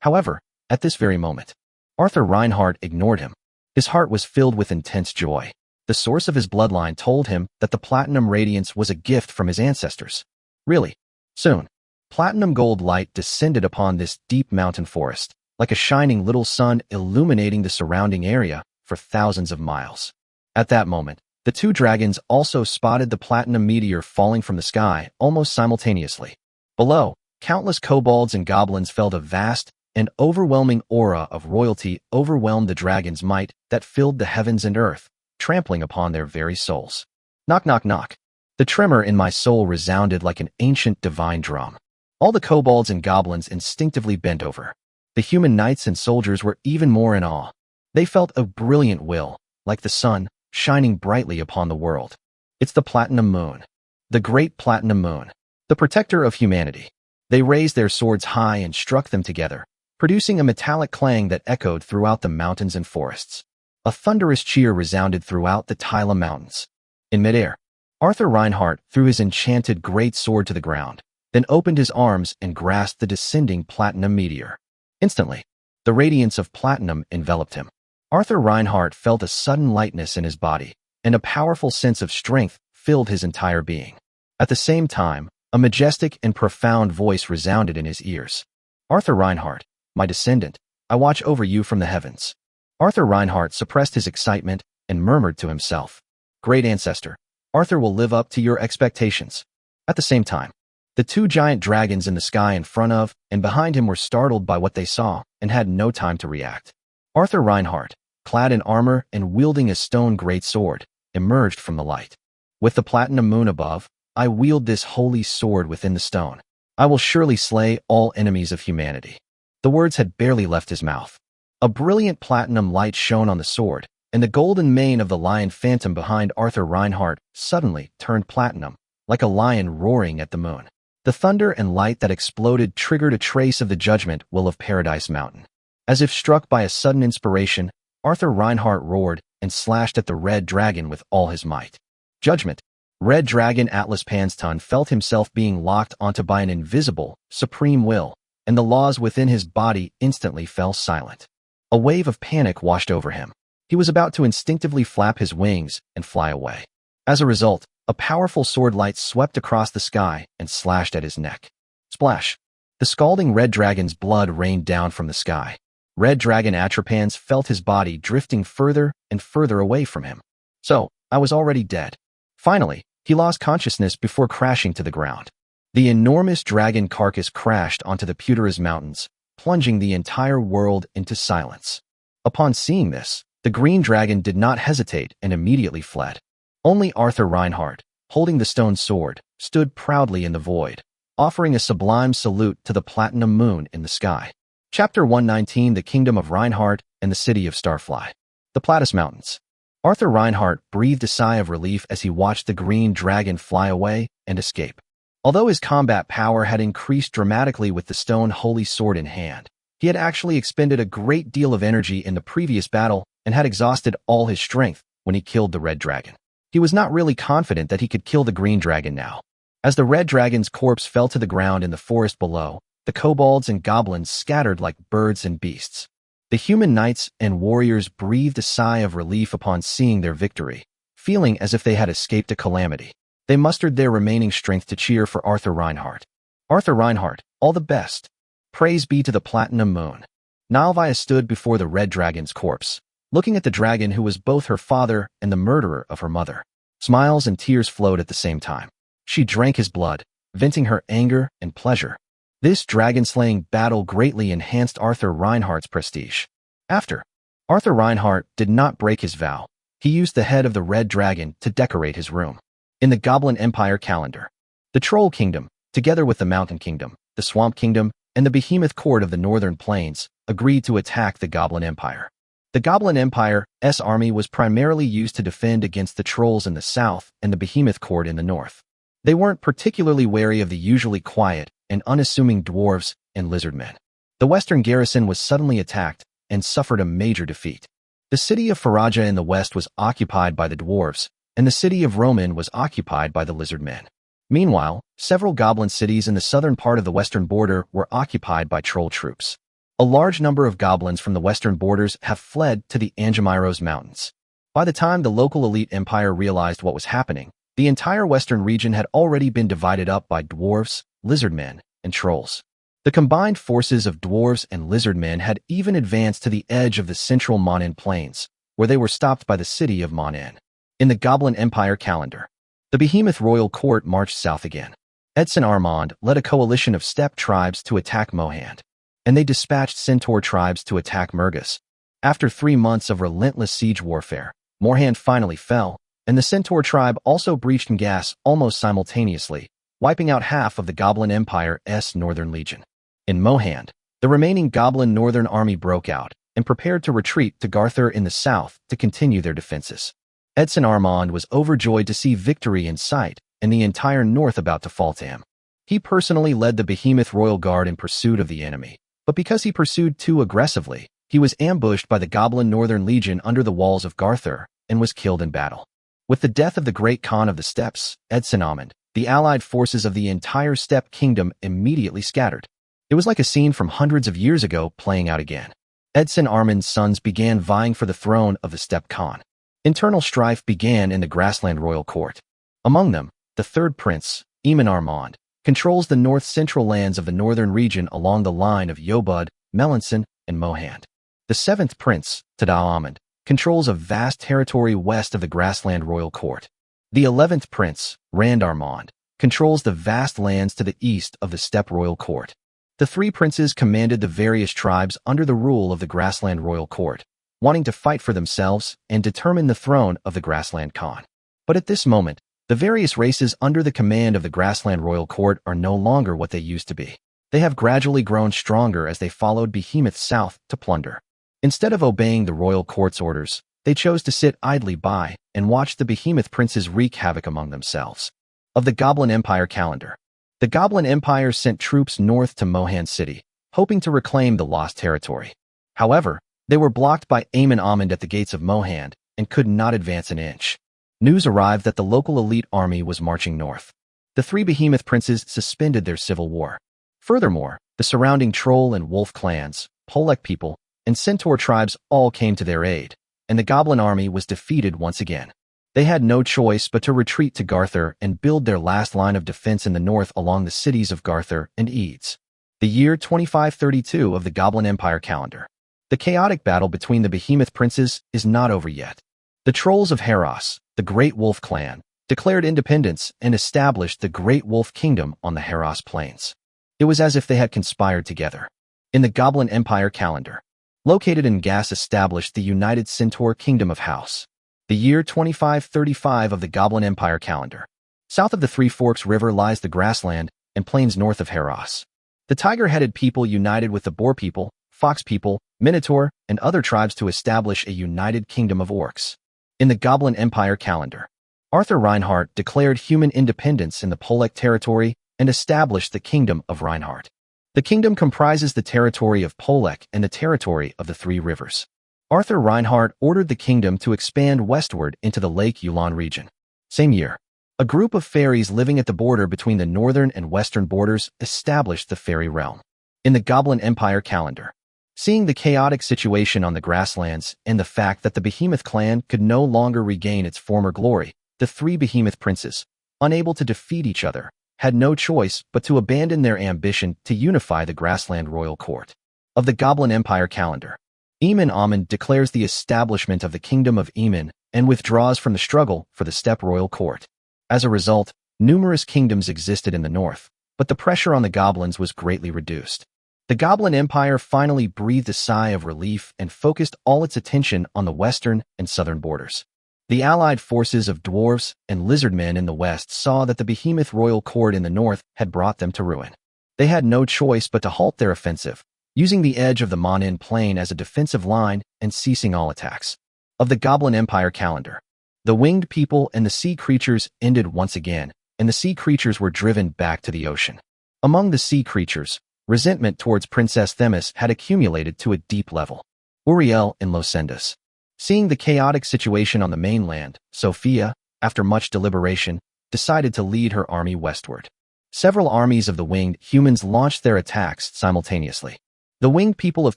However, at this very moment, Arthur Reinhardt ignored him. His heart was filled with intense joy. The source of his bloodline told him that the platinum radiance was a gift from his ancestors. Really? Soon, platinum gold light descended upon this deep mountain forest, like a shining little sun illuminating the surrounding area for thousands of miles. At that moment, the 2 dragons also spotted the platinum meteor falling from the sky almost simultaneously. Below, countless kobolds and goblins felt a vast and overwhelming aura of royalty overwhelmed the dragon's might that filled the heavens and earth, trampling upon their very souls. Knock, knock, knock. The tremor in my soul resounded like an ancient divine drum. All the kobolds and goblins instinctively bent over. The human knights and soldiers were even more in awe. They felt a brilliant will, like the sun, shining brightly upon the world. It's the Platinum Moon. The Great Platinum Moon. The protector of humanity. They raised their swords high and struck them together, producing a metallic clang that echoed throughout the mountains and forests. A thunderous cheer resounded throughout the Tila Mountains. In midair, Arthur Reinhardt threw his enchanted great sword to the ground, then opened his arms and grasped the descending platinum meteor. Instantly, the radiance of platinum enveloped him. Arthur Reinhardt felt a sudden lightness in his body, and a powerful sense of strength filled his entire being. At the same time, a majestic and profound voice resounded in his ears. Arthur Reinhardt, my descendant, I watch over you from the heavens. Arthur Reinhardt suppressed his excitement and murmured to himself, Great ancestor, Arthur will live up to your expectations. At the same time, the 2 giant dragons in the sky in front of and behind him were startled by what they saw and had no time to react. Arthur Reinhardt, clad in armor and wielding a stone greatsword, emerged from the light. With the platinum moon above, I wield this holy sword within the stone. I will surely slay all enemies of humanity. The words had barely left his mouth. A brilliant platinum light shone on the sword, and the golden mane of the lion phantom behind Arthur Reinhardt suddenly turned platinum, like a lion roaring at the moon. The thunder and light that exploded triggered a trace of the judgment will of Paradise Mountain. As if struck by a sudden inspiration, Arthur Reinhardt roared and slashed at the red dragon with all his might. Judgment. Red Dragon Atlas Panston felt himself being locked onto by an invisible, supreme will, and the laws within his body instantly fell silent. A wave of panic washed over him. He was about to instinctively flap his wings and fly away. As a result, a powerful sword light swept across the sky and slashed at his neck. Splash! The scalding red dragon's blood rained down from the sky. Red Dragon Atrapans felt his body drifting further and further away from him. So, I was already dead. Finally, he lost consciousness before crashing to the ground. The enormous dragon carcass crashed onto the Pewterer Mountains, plunging the entire world into silence. Upon seeing this, the green dragon did not hesitate and immediately fled. Only Arthur Reinhardt, holding the stone sword, stood proudly in the void, offering a sublime salute to the platinum moon in the sky. Chapter 119: The Kingdom of Reinhardt and the City of Starfly. The Platus Mountains. Arthur Reinhardt breathed a sigh of relief as he watched the green dragon fly away and escape. Although his combat power had increased dramatically with the stone holy sword in hand, he had actually expended a great deal of energy in the previous battle and had exhausted all his strength when he killed the red dragon. He was not really confident that he could kill the green dragon now. As the red dragon's corpse fell to the ground in the forest below, the kobolds and goblins scattered like birds and beasts. The human knights and warriors breathed a sigh of relief upon seeing their victory, feeling as if they had escaped a calamity. They mustered their remaining strength to cheer for Arthur Reinhardt. Arthur Reinhardt, all the best. Praise be to the Platinum Moon. Nalvia stood before the red dragon's corpse, looking at the dragon who was both her father and the murderer of her mother. Smiles and tears flowed at the same time. She drank his blood, venting her anger and pleasure. This dragon-slaying battle greatly enhanced Arthur Reinhardt's prestige. After, Arthur Reinhardt did not break his vow. He used the head of the red dragon to decorate his room. In the Goblin Empire calendar, the Troll Kingdom, together with the Mountain Kingdom, the Swamp Kingdom, and the Behemoth Court of the Northern Plains, agreed to attack the Goblin Empire. The Goblin Empire's army was primarily used to defend against the trolls in the south and the Behemoth Court in the north. They weren't particularly wary of the usually quiet and unassuming dwarves and lizardmen. The western garrison was suddenly attacked and suffered a major defeat. The city of Faraja in the west was occupied by the dwarves, and the city of Roman was occupied by the lizardmen. Meanwhile, several goblin cities in the southern part of the western border were occupied by troll troops. A large number of goblins from the western borders have fled to the Angemiros Mountains. By the time the local elite empire realized what was happening, the entire western region had already been divided up by dwarves, lizardmen, and trolls. The combined forces of dwarves and lizardmen had even advanced to the edge of the central Monin Plains, where they were stopped by the city of Monin. In the Goblin Empire calendar, the Behemoth Royal Court marched south again. Edson Armand led a coalition of steppe tribes to attack Mohand, and they dispatched centaur tribes to attack Murgus. After 3 months of relentless siege warfare, Mohand finally fell, and the centaur tribe also breached Ngas almost simultaneously, wiping out half of the Goblin Empire's Northern Legion. In Mohand, the remaining Goblin Northern Army broke out and prepared to retreat to Garthur in the south to continue their defenses. Edson Armand was overjoyed to see victory in sight and the entire north about to fall to him. He personally led the Behemoth Royal Guard in pursuit of the enemy, but because he pursued too aggressively, he was ambushed by the Goblin Northern Legion under the walls of Garthur and was killed in battle. With the death of the great Khan of the Steppes, Edson Armand, the allied forces of the entire steppe kingdom immediately scattered. It was like a scene from hundreds of years ago playing out again. Edson Armand's sons began vying for the throne of the steppe Khan. Internal strife began in the Grassland Royal Court. Among them, the third prince, Eamon Armand, controls the north-central lands of the northern region along the line of Yobud, Melanson, and Mohand. The seventh prince, Tada Ahmad, controls a vast territory west of the Grassland Royal Court. The 11th prince, Rand Armand, controls the vast lands to the east of the Steppe Royal Court. The 3 princes commanded the various tribes under the rule of the Grassland Royal Court, wanting to fight for themselves and determine the throne of the Grassland Khan. But at this moment, the various races under the command of the Grassland Royal Court are no longer what they used to be. They have gradually grown stronger as they followed Behemoth south to plunder. Instead of obeying the royal court's orders, they chose to sit idly by and watch the Behemoth princes wreak havoc among themselves. Of the Goblin Empire calendar, the Goblin Empire sent troops north to Mohan City, hoping to reclaim the lost territory. However, they were blocked by Eamon Armand at the gates of Mohand and could not advance an inch. News arrived that the local elite army was marching north. The 3 Behemoth princes suspended their civil war. Furthermore, the surrounding troll and wolf clans, Polek people, and centaur tribes all came to their aid, and the goblin army was defeated once again. They had no choice but to retreat to Garthur and build their last line of defense in the north along the cities of Garthur and Eads. The year 2532 of the Goblin Empire calendar. The chaotic battle between the Behemoth princes is not over yet. The trolls of Heros, the Great Wolf clan, declared independence and established the Great Wolf Kingdom on the Heros Plains. It was as if they had conspired together. In the Goblin Empire calendar, located in Gas established the United Centaur Kingdom of House. The year 2535 of the Goblin Empire calendar. South of the Three Forks River lies the grassland and plains north of Heros. The tiger-headed people united with the boar people, fox people, minotaur, and other tribes to establish a united kingdom of orcs. In the Goblin Empire calendar, Arthur Reinhardt declared human independence in the Polek territory and established the Kingdom of Reinhardt. The kingdom comprises the territory of Polek and the territory of the Three Rivers. Arthur Reinhardt ordered the kingdom to expand westward into the Lake Yulan region. Same year, a group of fairies living at the border between the northern and western borders established the fairy realm. In the Goblin Empire calendar, seeing the chaotic situation on the grasslands and the fact that the Behemoth clan could no longer regain its former glory, the three Behemoth princes, unable to defeat each other, had no choice but to abandon their ambition to unify the grassland royal court. Of the Goblin Empire calendar, Eamon Amon declares the establishment of the Kingdom of Eamon and withdraws from the struggle for the steppe royal court. As a result, numerous kingdoms existed in the north, but the pressure on the goblins was greatly reduced. The Goblin Empire finally breathed a sigh of relief and focused all its attention on the western and southern borders. The allied forces of dwarves and lizardmen in the west saw that the Behemoth royal court in the north had brought them to ruin. They had no choice but to halt their offensive, using the edge of the Monin plain as a defensive line and ceasing all attacks. Of the Goblin Empire calendar, the winged people and the sea creatures ended once again, and the sea creatures were driven back to the ocean. Among the sea creatures, resentment towards Princess Themis had accumulated to a deep level. Uriel and Losendas. Seeing the chaotic situation on the mainland, Sophia, after much deliberation, decided to lead her army westward. Several armies of the winged humans launched their attacks simultaneously. The winged people of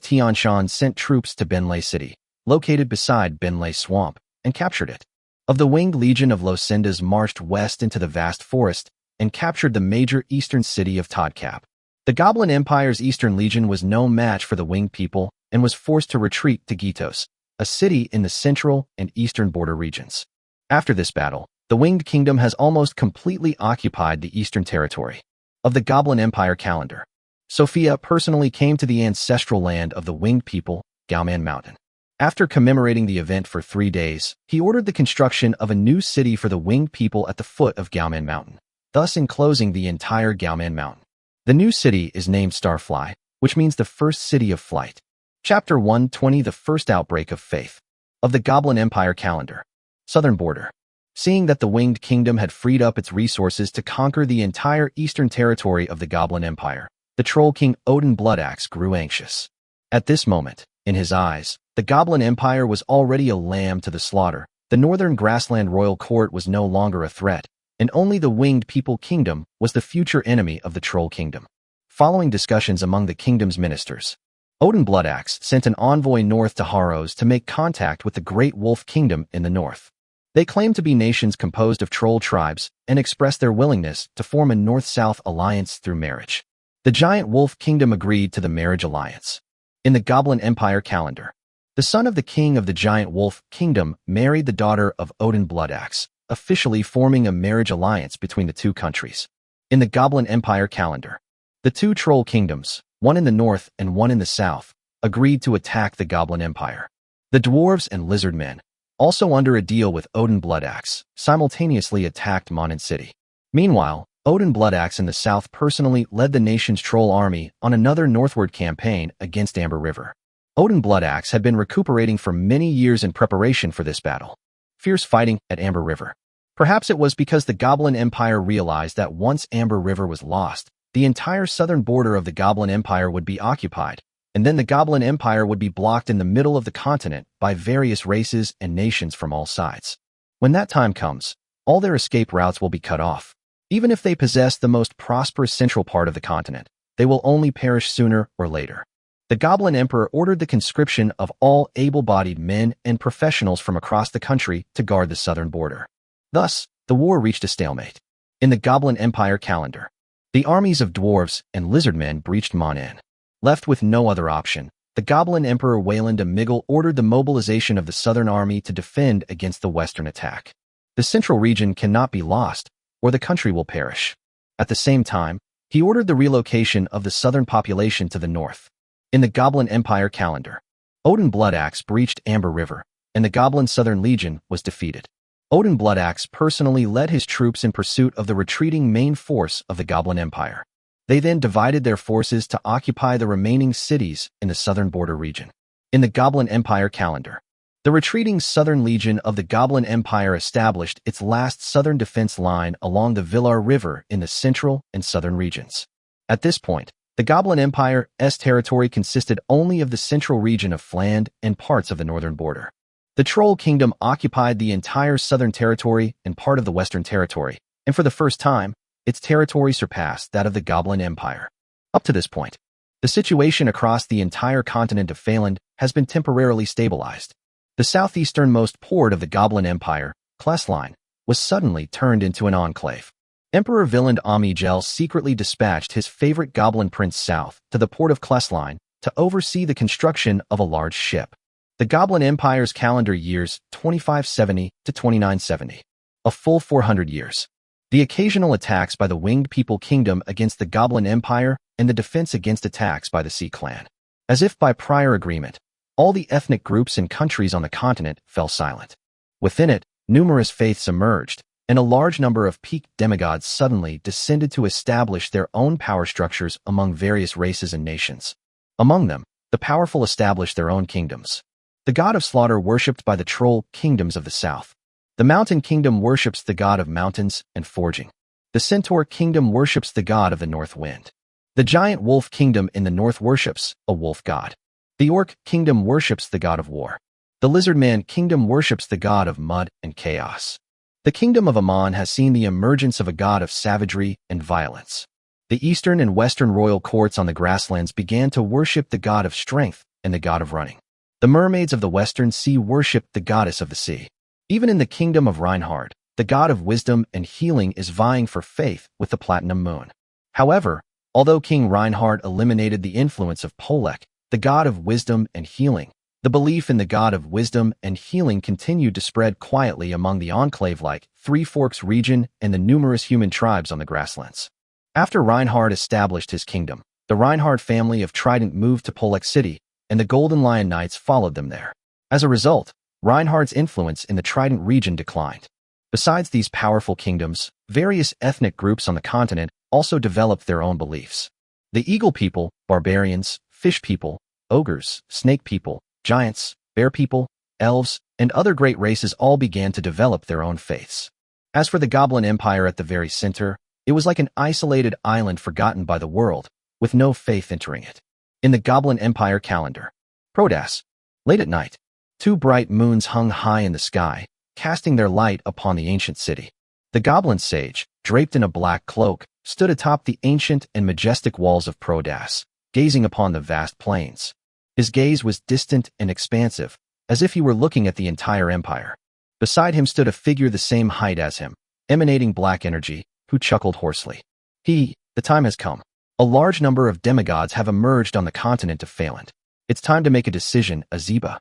Tianshan sent troops to Benlei City, located beside Benlei Swamp, and captured it. Of the winged legion of Losendas marched west into the vast forest and captured the major eastern city of Todcap. The Goblin Empire's Eastern Legion was no match for the winged people and was forced to retreat to Gitos, a city in the central and eastern border regions. After this battle, the Winged Kingdom has almost completely occupied the eastern territory. Of the Goblin Empire calendar, Sophia personally came to the ancestral land of the winged people, Gaoman Mountain. After commemorating the event for 3 days, he ordered the construction of a new city for the winged people at the foot of Gaoman Mountain, thus enclosing the entire Gaoman Mountain. The new city is named Starfly, which means the first city of flight. Chapter 120, The First Outbreak of Faith. Of the Goblin Empire calendar, southern border. Seeing that the Winged Kingdom had freed up its resources to conquer the entire eastern territory of the Goblin Empire, the Troll King Odin Bloodaxe grew anxious. At this moment, in his eyes, the Goblin Empire was already a lamb to the slaughter. The northern grassland royal court was no longer a threat, and only the Winged People Kingdom was the future enemy of the Troll Kingdom. Following discussions among the kingdom's ministers, Odin Bloodaxe sent an envoy north to Haros to make contact with the Great Wolf Kingdom in the north. They claimed to be nations composed of troll tribes and expressed their willingness to form a north-south alliance through marriage. The Giant Wolf Kingdom agreed to the marriage alliance. In the Goblin Empire calendar, the son of the king of the Giant Wolf Kingdom married the daughter of Odin Bloodaxe, officially forming a marriage alliance between the two countries. In the Goblin Empire calendar, the two troll kingdoms, one in the north and one in the south, agreed to attack the Goblin Empire. The dwarves and lizardmen, also under a deal with Odin Bloodaxe, simultaneously attacked Monin City. Meanwhile, Odin Bloodaxe in the south personally led the nation's troll army on another northward campaign against Amber River. Odin Bloodaxe had been recuperating for many years in preparation for this battle. Fierce fighting at Amber River. Perhaps it was because the Goblin Empire realized that once Amber River was lost, the entire southern border of the Goblin Empire would be occupied, and then the Goblin Empire would be blocked in the middle of the continent by various races and nations from all sides. When that time comes, all their escape routes will be cut off. Even if they possess the most prosperous central part of the continent, they will only perish sooner or later. The Goblin Emperor ordered the conscription of all able-bodied men and professionals from across the country to guard the southern border. Thus, the war reached a stalemate. In the Goblin Empire calendar, the armies of dwarves and lizardmen breached Monin. Left with no other option, the Goblin Emperor Wayland Amigal ordered the mobilization of the southern army to defend against the western attack. The central region cannot be lost, or the country will perish. At the same time, he ordered the relocation of the southern population to the north. In the Goblin Empire calendar, Odin Bloodaxe breached Amber River, and the Goblin Southern Legion was defeated. Odin Bloodaxe personally led his troops in pursuit of the retreating main force of the Goblin Empire. They then divided their forces to occupy the remaining cities in the southern border region. In the Goblin Empire calendar, the retreating Southern Legion of the Goblin Empire established its last southern defense line along the Villar River in the central and southern regions. At this point, the Goblin Empire's territory consisted only of the central region of Fland and parts of the northern border. The Troll Kingdom occupied the entire southern territory and part of the western territory, and for the first time, its territory surpassed that of the Goblin Empire. Up to this point, The situation across the entire continent of Phaland has been temporarily stabilized. The southeasternmost port of the Goblin Empire, Klesline, was suddenly turned into an enclave. Emperor Villand Amigel secretly dispatched his favorite goblin prince south to the port of Klesline to oversee the construction of a large ship. The Goblin Empire's calendar years 2570 to 2970. A full 400 years. The occasional attacks by the Winged People Kingdom against the Goblin Empire and the defense against attacks by the Sea Clan. As if by prior agreement, all the ethnic groups and countries on the continent fell silent. Within it, numerous faiths emerged, and a large number of peaked demigods suddenly descended to establish their own power structures among various races and nations. Among them, the powerful established their own kingdoms. The god of slaughter worshipped by the troll kingdoms of the south. The mountain kingdom worships the god of mountains and forging. The centaur kingdom worships the god of the north wind. The giant wolf kingdom in the north worships a wolf god. The orc kingdom worships the god of war. The lizard man kingdom worships the god of mud and chaos. The kingdom of Aman has seen the emergence of a god of savagery and violence. The eastern and western royal courts on the grasslands began to worship the god of strength and the god of running. The mermaids of the western sea worshipped the goddess of the sea. Even in the kingdom of Reinhard, the god of wisdom and healing is vying for faith with the platinum moon. However, although King Reinhard eliminated the influence of Polek, the god of wisdom and healing, the belief in the god of wisdom and healing continued to spread quietly among the enclave-like Three Forks region and the numerous human tribes on the grasslands. After Reinhard established his kingdom, the Reinhard family of Trident moved to Polek City, and the Golden Lion Knights followed them there. As a result, Reinhard's influence in the Trident region declined. Besides these powerful kingdoms, various ethnic groups on the continent also developed their own beliefs. The Eagle people, barbarians, fish people, ogres, snake people, giants, bear people, elves, and other great races all began to develop their own faiths. As for the Goblin Empire at the very center, it was like an isolated island forgotten by the world, with no faith entering it. In the Goblin Empire calendar, Prodas, late at night, two bright moons hung high in the sky, casting their light upon the ancient city. The goblin sage, draped in a black cloak, stood atop the ancient and majestic walls of Prodas, gazing upon the vast plains. His gaze was distant and expansive, as if he were looking at the entire empire. Beside him stood a figure the same height as him, emanating black energy, who chuckled hoarsely. The time has come. A large number of demigods have emerged on the continent of Phaland. It's time to make a decision, Azeba.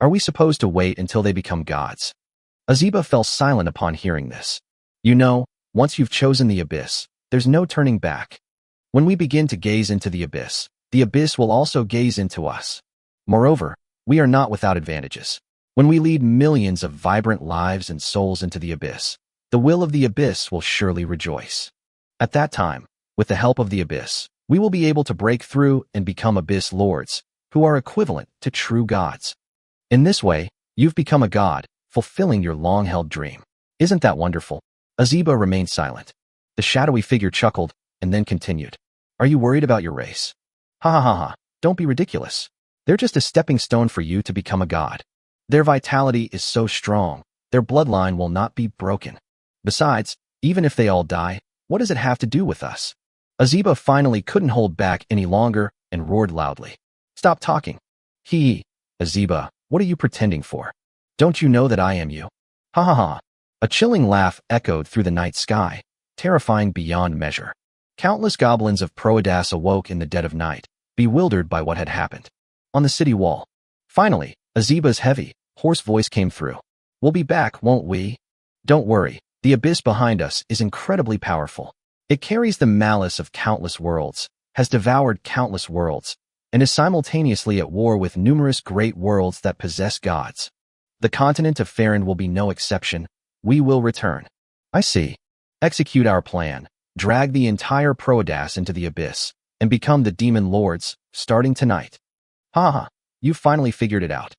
Are we supposed to wait until they become gods? Azeba fell silent upon hearing this. You know, once you've chosen the abyss, there's no turning back. When we begin to gaze into the abyss will also gaze into us. Moreover, we are not without advantages. When we lead millions of vibrant lives and souls into the abyss, the will of the abyss will surely rejoice. At that time, with the help of the abyss, we will be able to break through and become abyss lords, who are equivalent to true gods. In this way, you've become a god, fulfilling your long-held dream. Isn't that wonderful? Azeba remained silent. The shadowy figure chuckled, and then continued. Are you worried about your race? Ha ha ha ha, don't be ridiculous. They're just a stepping stone for you to become a god. Their vitality is so strong, their bloodline will not be broken. Besides, even if they all die, what does it have to do with us? Azeba finally couldn't hold back any longer and roared loudly. Stop talking. Azeba, what are you pretending for? Don't you know that I am you? Ha ha ha. A chilling laugh echoed through the night sky, terrifying beyond measure. Countless goblins of Prodas awoke in the dead of night, bewildered by what had happened. On the city wall, finally, Azeba's heavy, hoarse voice came through. We'll be back, won't we? Don't worry, the abyss behind us is incredibly powerful. It carries the malice of countless worlds, has devoured countless worlds, and is simultaneously at war with numerous great worlds that possess gods. The continent of Phaland will be no exception. We will return. I see. Execute our plan, drag the entire Prodas into the abyss, and become the demon lords, starting tonight. Ha, you finally figured it out.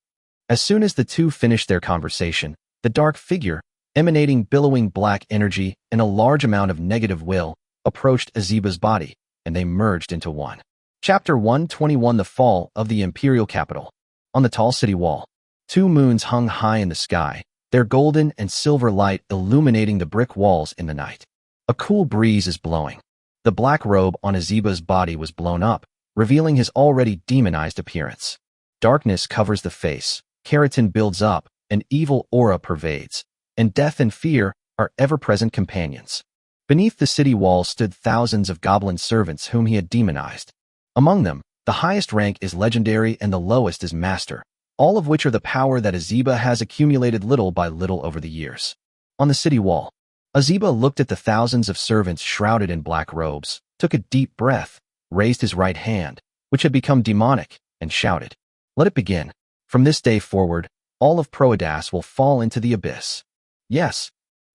As soon as the two finished their conversation, the dark figure, emanating billowing black energy and a large amount of negative will, approached Azeba's body, and they merged into one. Chapter 121: The Fall of the Imperial Capital. On the tall city wall, two moons hung high in the sky, their golden and silver light illuminating the brick walls in the night. A cool breeze is blowing. The black robe on Azeba's body was blown up, revealing his already demonized appearance. Darkness covers the face, keratin builds up, an evil aura pervades, and death and fear are ever-present companions. Beneath the city walls stood thousands of goblin servants whom he had demonized. Among them, the highest rank is legendary and the lowest is master, all of which are the power that Azeba has accumulated little by little over the years. On the city wall, Azeba looked at the thousands of servants shrouded in black robes, took a deep breath, raised his right hand, which had become demonic, and shouted, "Let it begin. From this day forward, all of Proedas will fall into the abyss." Yes.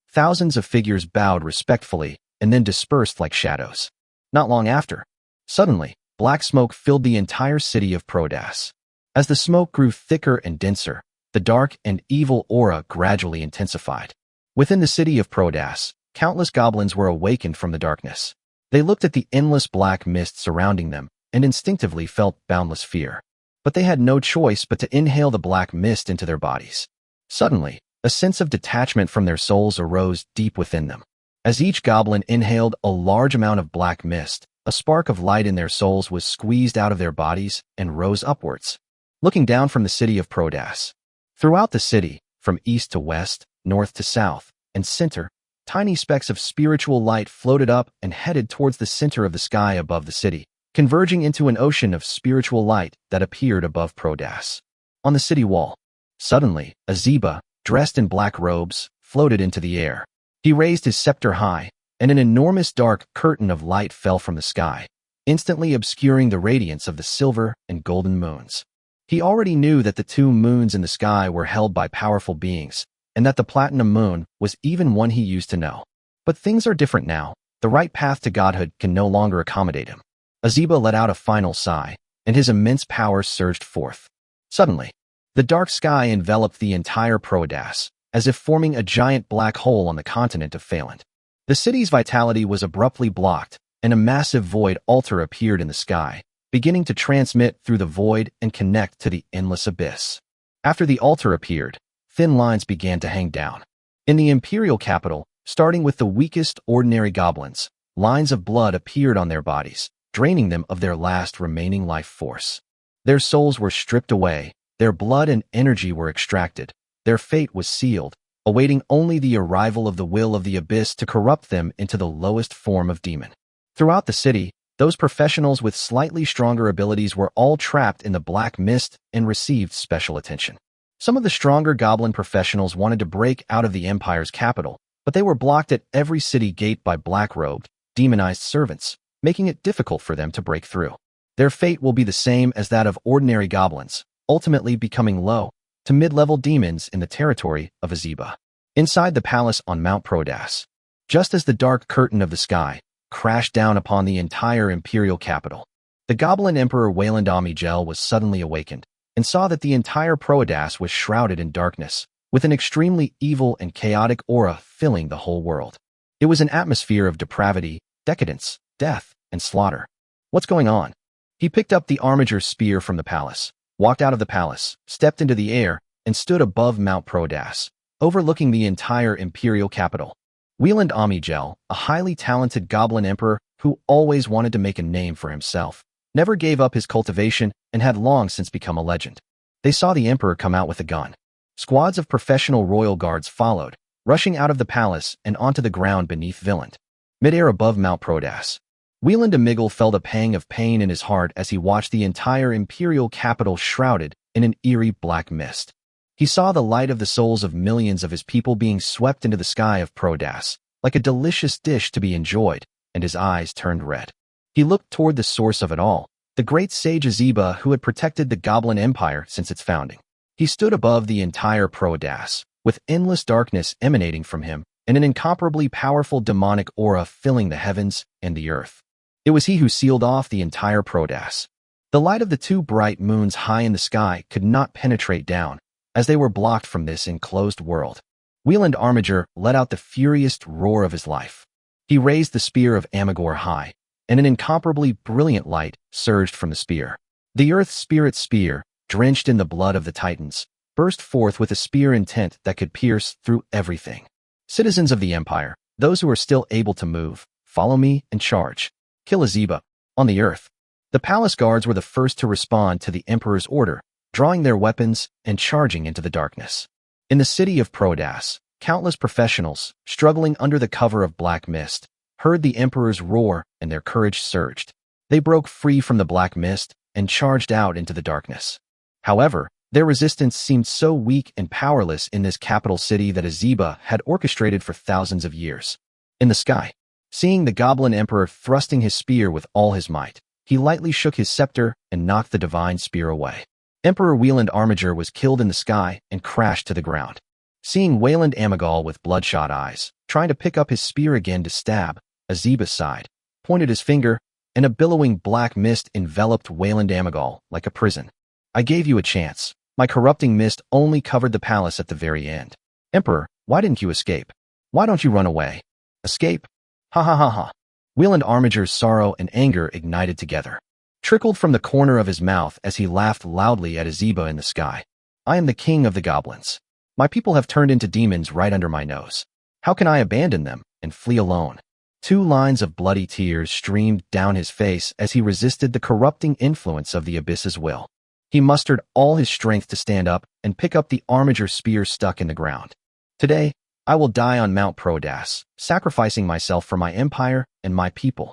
Thousands of figures bowed respectfully and then dispersed like shadows. Not long after, suddenly, black smoke filled the entire city of Proedas. As the smoke grew thicker and denser, the dark and evil aura gradually intensified. Within the city of Proedas, countless goblins were awakened from the darkness. They looked at the endless black mist surrounding them and instinctively felt boundless fear. But they had no choice but to inhale the black mist into their bodies. Suddenly, a sense of detachment from their souls arose deep within them. As each goblin inhaled a large amount of black mist, a spark of light in their souls was squeezed out of their bodies and rose upwards. Looking down from the city of Proedas. Throughout the city, from east to west, north to south, and center, tiny specks of spiritual light floated up and headed towards the center of the sky above the city, converging into an ocean of spiritual light that appeared above Proedas. On the city wall, suddenly, Azeba, dressed in black robes, floated into the air. He raised his scepter high, and an enormous dark curtain of light fell from the sky, instantly obscuring the radiance of the silver and golden moons. He already knew that the two moons in the sky were held by powerful beings, and that the platinum moon was even one he used to know. But things are different now. The right path to godhood can no longer accommodate him. Azeba let out a final sigh, and his immense power surged forth. Suddenly, the dark sky enveloped the entire Proedas, as if forming a giant black hole on the continent of Phaland. The city's vitality was abruptly blocked, and a massive void altar appeared in the sky, beginning to transmit through the void and connect to the endless abyss. After the altar appeared, thin lines began to hang down. In the imperial capital, starting with the weakest ordinary goblins, lines of blood appeared on their bodies, draining them of their last remaining life force. Their souls were stripped away, their blood and energy were extracted, their fate was sealed, awaiting only the arrival of the will of the abyss to corrupt them into the lowest form of demon. Throughout the city, those professionals with slightly stronger abilities were all trapped in the black mist and received special attention. Some of the stronger goblin professionals wanted to break out of the Empire's capital, but they were blocked at every city gate by black-robed, demonized servants, making it difficult for them to break through. Their fate will be the same as that of ordinary goblins, ultimately becoming low to mid-level demons in the territory of Azeba. Inside the palace on Mount Proedas, just as the dark curtain of the sky crashed down upon the entire imperial capital, the goblin emperor Wayland Amigel was suddenly awakened and saw that the entire Proedas was shrouded in darkness, with an extremely evil and chaotic aura filling the whole world. It was an atmosphere of depravity, decadence, death, and slaughter. What's going on? He picked up the armiger spear from the palace, walked out of the palace, stepped into the air, and stood above Mount Proedas, overlooking the entire imperial capital. Wayland Amigel, a highly talented goblin emperor who always wanted to make a name for himself, never gave up his cultivation and had long since become a legend. They saw the emperor come out with a gun. Squads of professional royal guards followed, rushing out of the palace and onto the ground beneath Villand. Mid-air above Mount Proedas, Wayland Amigel felt a pang of pain in his heart as he watched the entire imperial capital shrouded in an eerie black mist. He saw the light of the souls of millions of his people being swept into the sky of Proedas, like a delicious dish to be enjoyed, and his eyes turned red. He looked toward the source of it all, the great sage Azeba who had protected the Goblin Empire since its founding. He stood above the entire Proedas, with endless darkness emanating from him and an incomparably powerful demonic aura filling the heavens and the earth. It was he who sealed off the entire Proedas. The light of the two bright moons high in the sky could not penetrate down, as they were blocked from this enclosed world. Wayland Armiger let out the furious roar of his life. He raised the spear of Amigor high, and an incomparably brilliant light surged from the spear. The Earth Spirit spear, drenched in the blood of the Titans, burst forth with a spear intent that could pierce through everything. Citizens of the Empire, those who are still able to move, follow me and charge. Kill Azeba. On the earth. The palace guards were the first to respond to the emperor's order, drawing their weapons and charging into the darkness. In the city of Prodas, countless professionals, struggling under the cover of black mist, heard the emperor's roar and their courage surged. They broke free from the black mist and charged out into the darkness. However, their resistance seemed so weak and powerless in this capital city that Azeba had orchestrated for thousands of years. In the sky, seeing the goblin emperor thrusting his spear with all his might, he lightly shook his scepter and knocked the divine spear away. Emperor Wieland Armiger was killed in the sky and crashed to the ground. Seeing Wayland Amigal with bloodshot eyes, trying to pick up his spear again to stab, Azeba sighed, pointed his finger, and a billowing black mist enveloped Wayland Amigal like a prison. I gave you a chance. My corrupting mist only covered the palace at the very end. Emperor, why didn't you escape? Why don't you run away? Escape? Ha ha ha ha. Wieland Armiger's sorrow and anger ignited together, trickled from the corner of his mouth as he laughed loudly at Azeba in the sky. I am the king of the goblins. My people have turned into demons right under my nose. How can I abandon them and flee alone? 2 lines of bloody tears streamed down his face as he resisted the corrupting influence of the abyss's will. He mustered all his strength to stand up and pick up the Armiger spear stuck in the ground. Today, I will die on Mount Prodas, sacrificing myself for my empire and my people.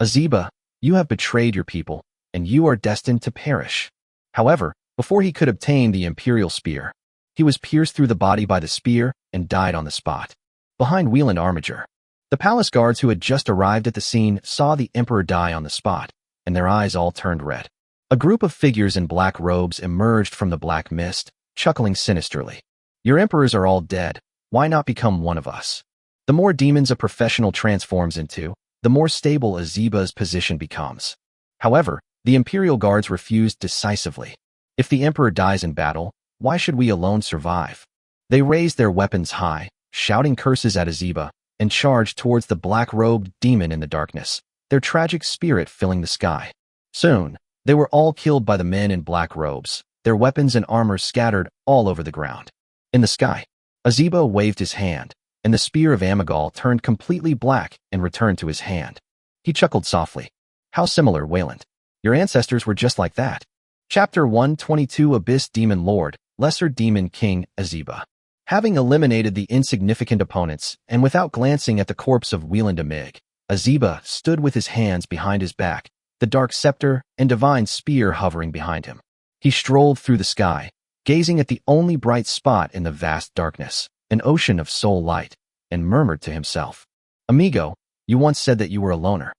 Azeba, you have betrayed your people, and you are destined to perish. However, before he could obtain the imperial spear, he was pierced through the body by the spear and died on the spot. Behind Wieland Armiger, the palace guards who had just arrived at the scene saw the emperor die on the spot, and their eyes all turned red. A group of figures in black robes emerged from the black mist, chuckling sinisterly. Your emperors are all dead. Why not become one of us? The more demons a professional transforms into, the more stable Azeba's position becomes. However, the imperial guards refused decisively. If the emperor dies in battle, why should we alone survive? They raised their weapons high, shouting curses at Azeba, and charged towards the black-robed demon in the darkness, their tragic spirit filling the sky. Soon, they were all killed by the men in black robes, their weapons and armor scattered all over the ground. In the sky, Azeba waved his hand, and the spear of Amigal turned completely black and returned to his hand. He chuckled softly. How similar, Wayland. Your ancestors were just like that. Chapter 122 Abyss Demon Lord, Lesser Demon King, Azeba. Having eliminated the insignificant opponents, and without glancing at the corpse of Wieland Amig, Azeba stood with his hands behind his back, the dark scepter and divine spear hovering behind him. He strolled through the sky, gazing at the only bright spot in the vast darkness, an ocean of soul light, and murmured to himself, Amigo, you once said that you were a loner.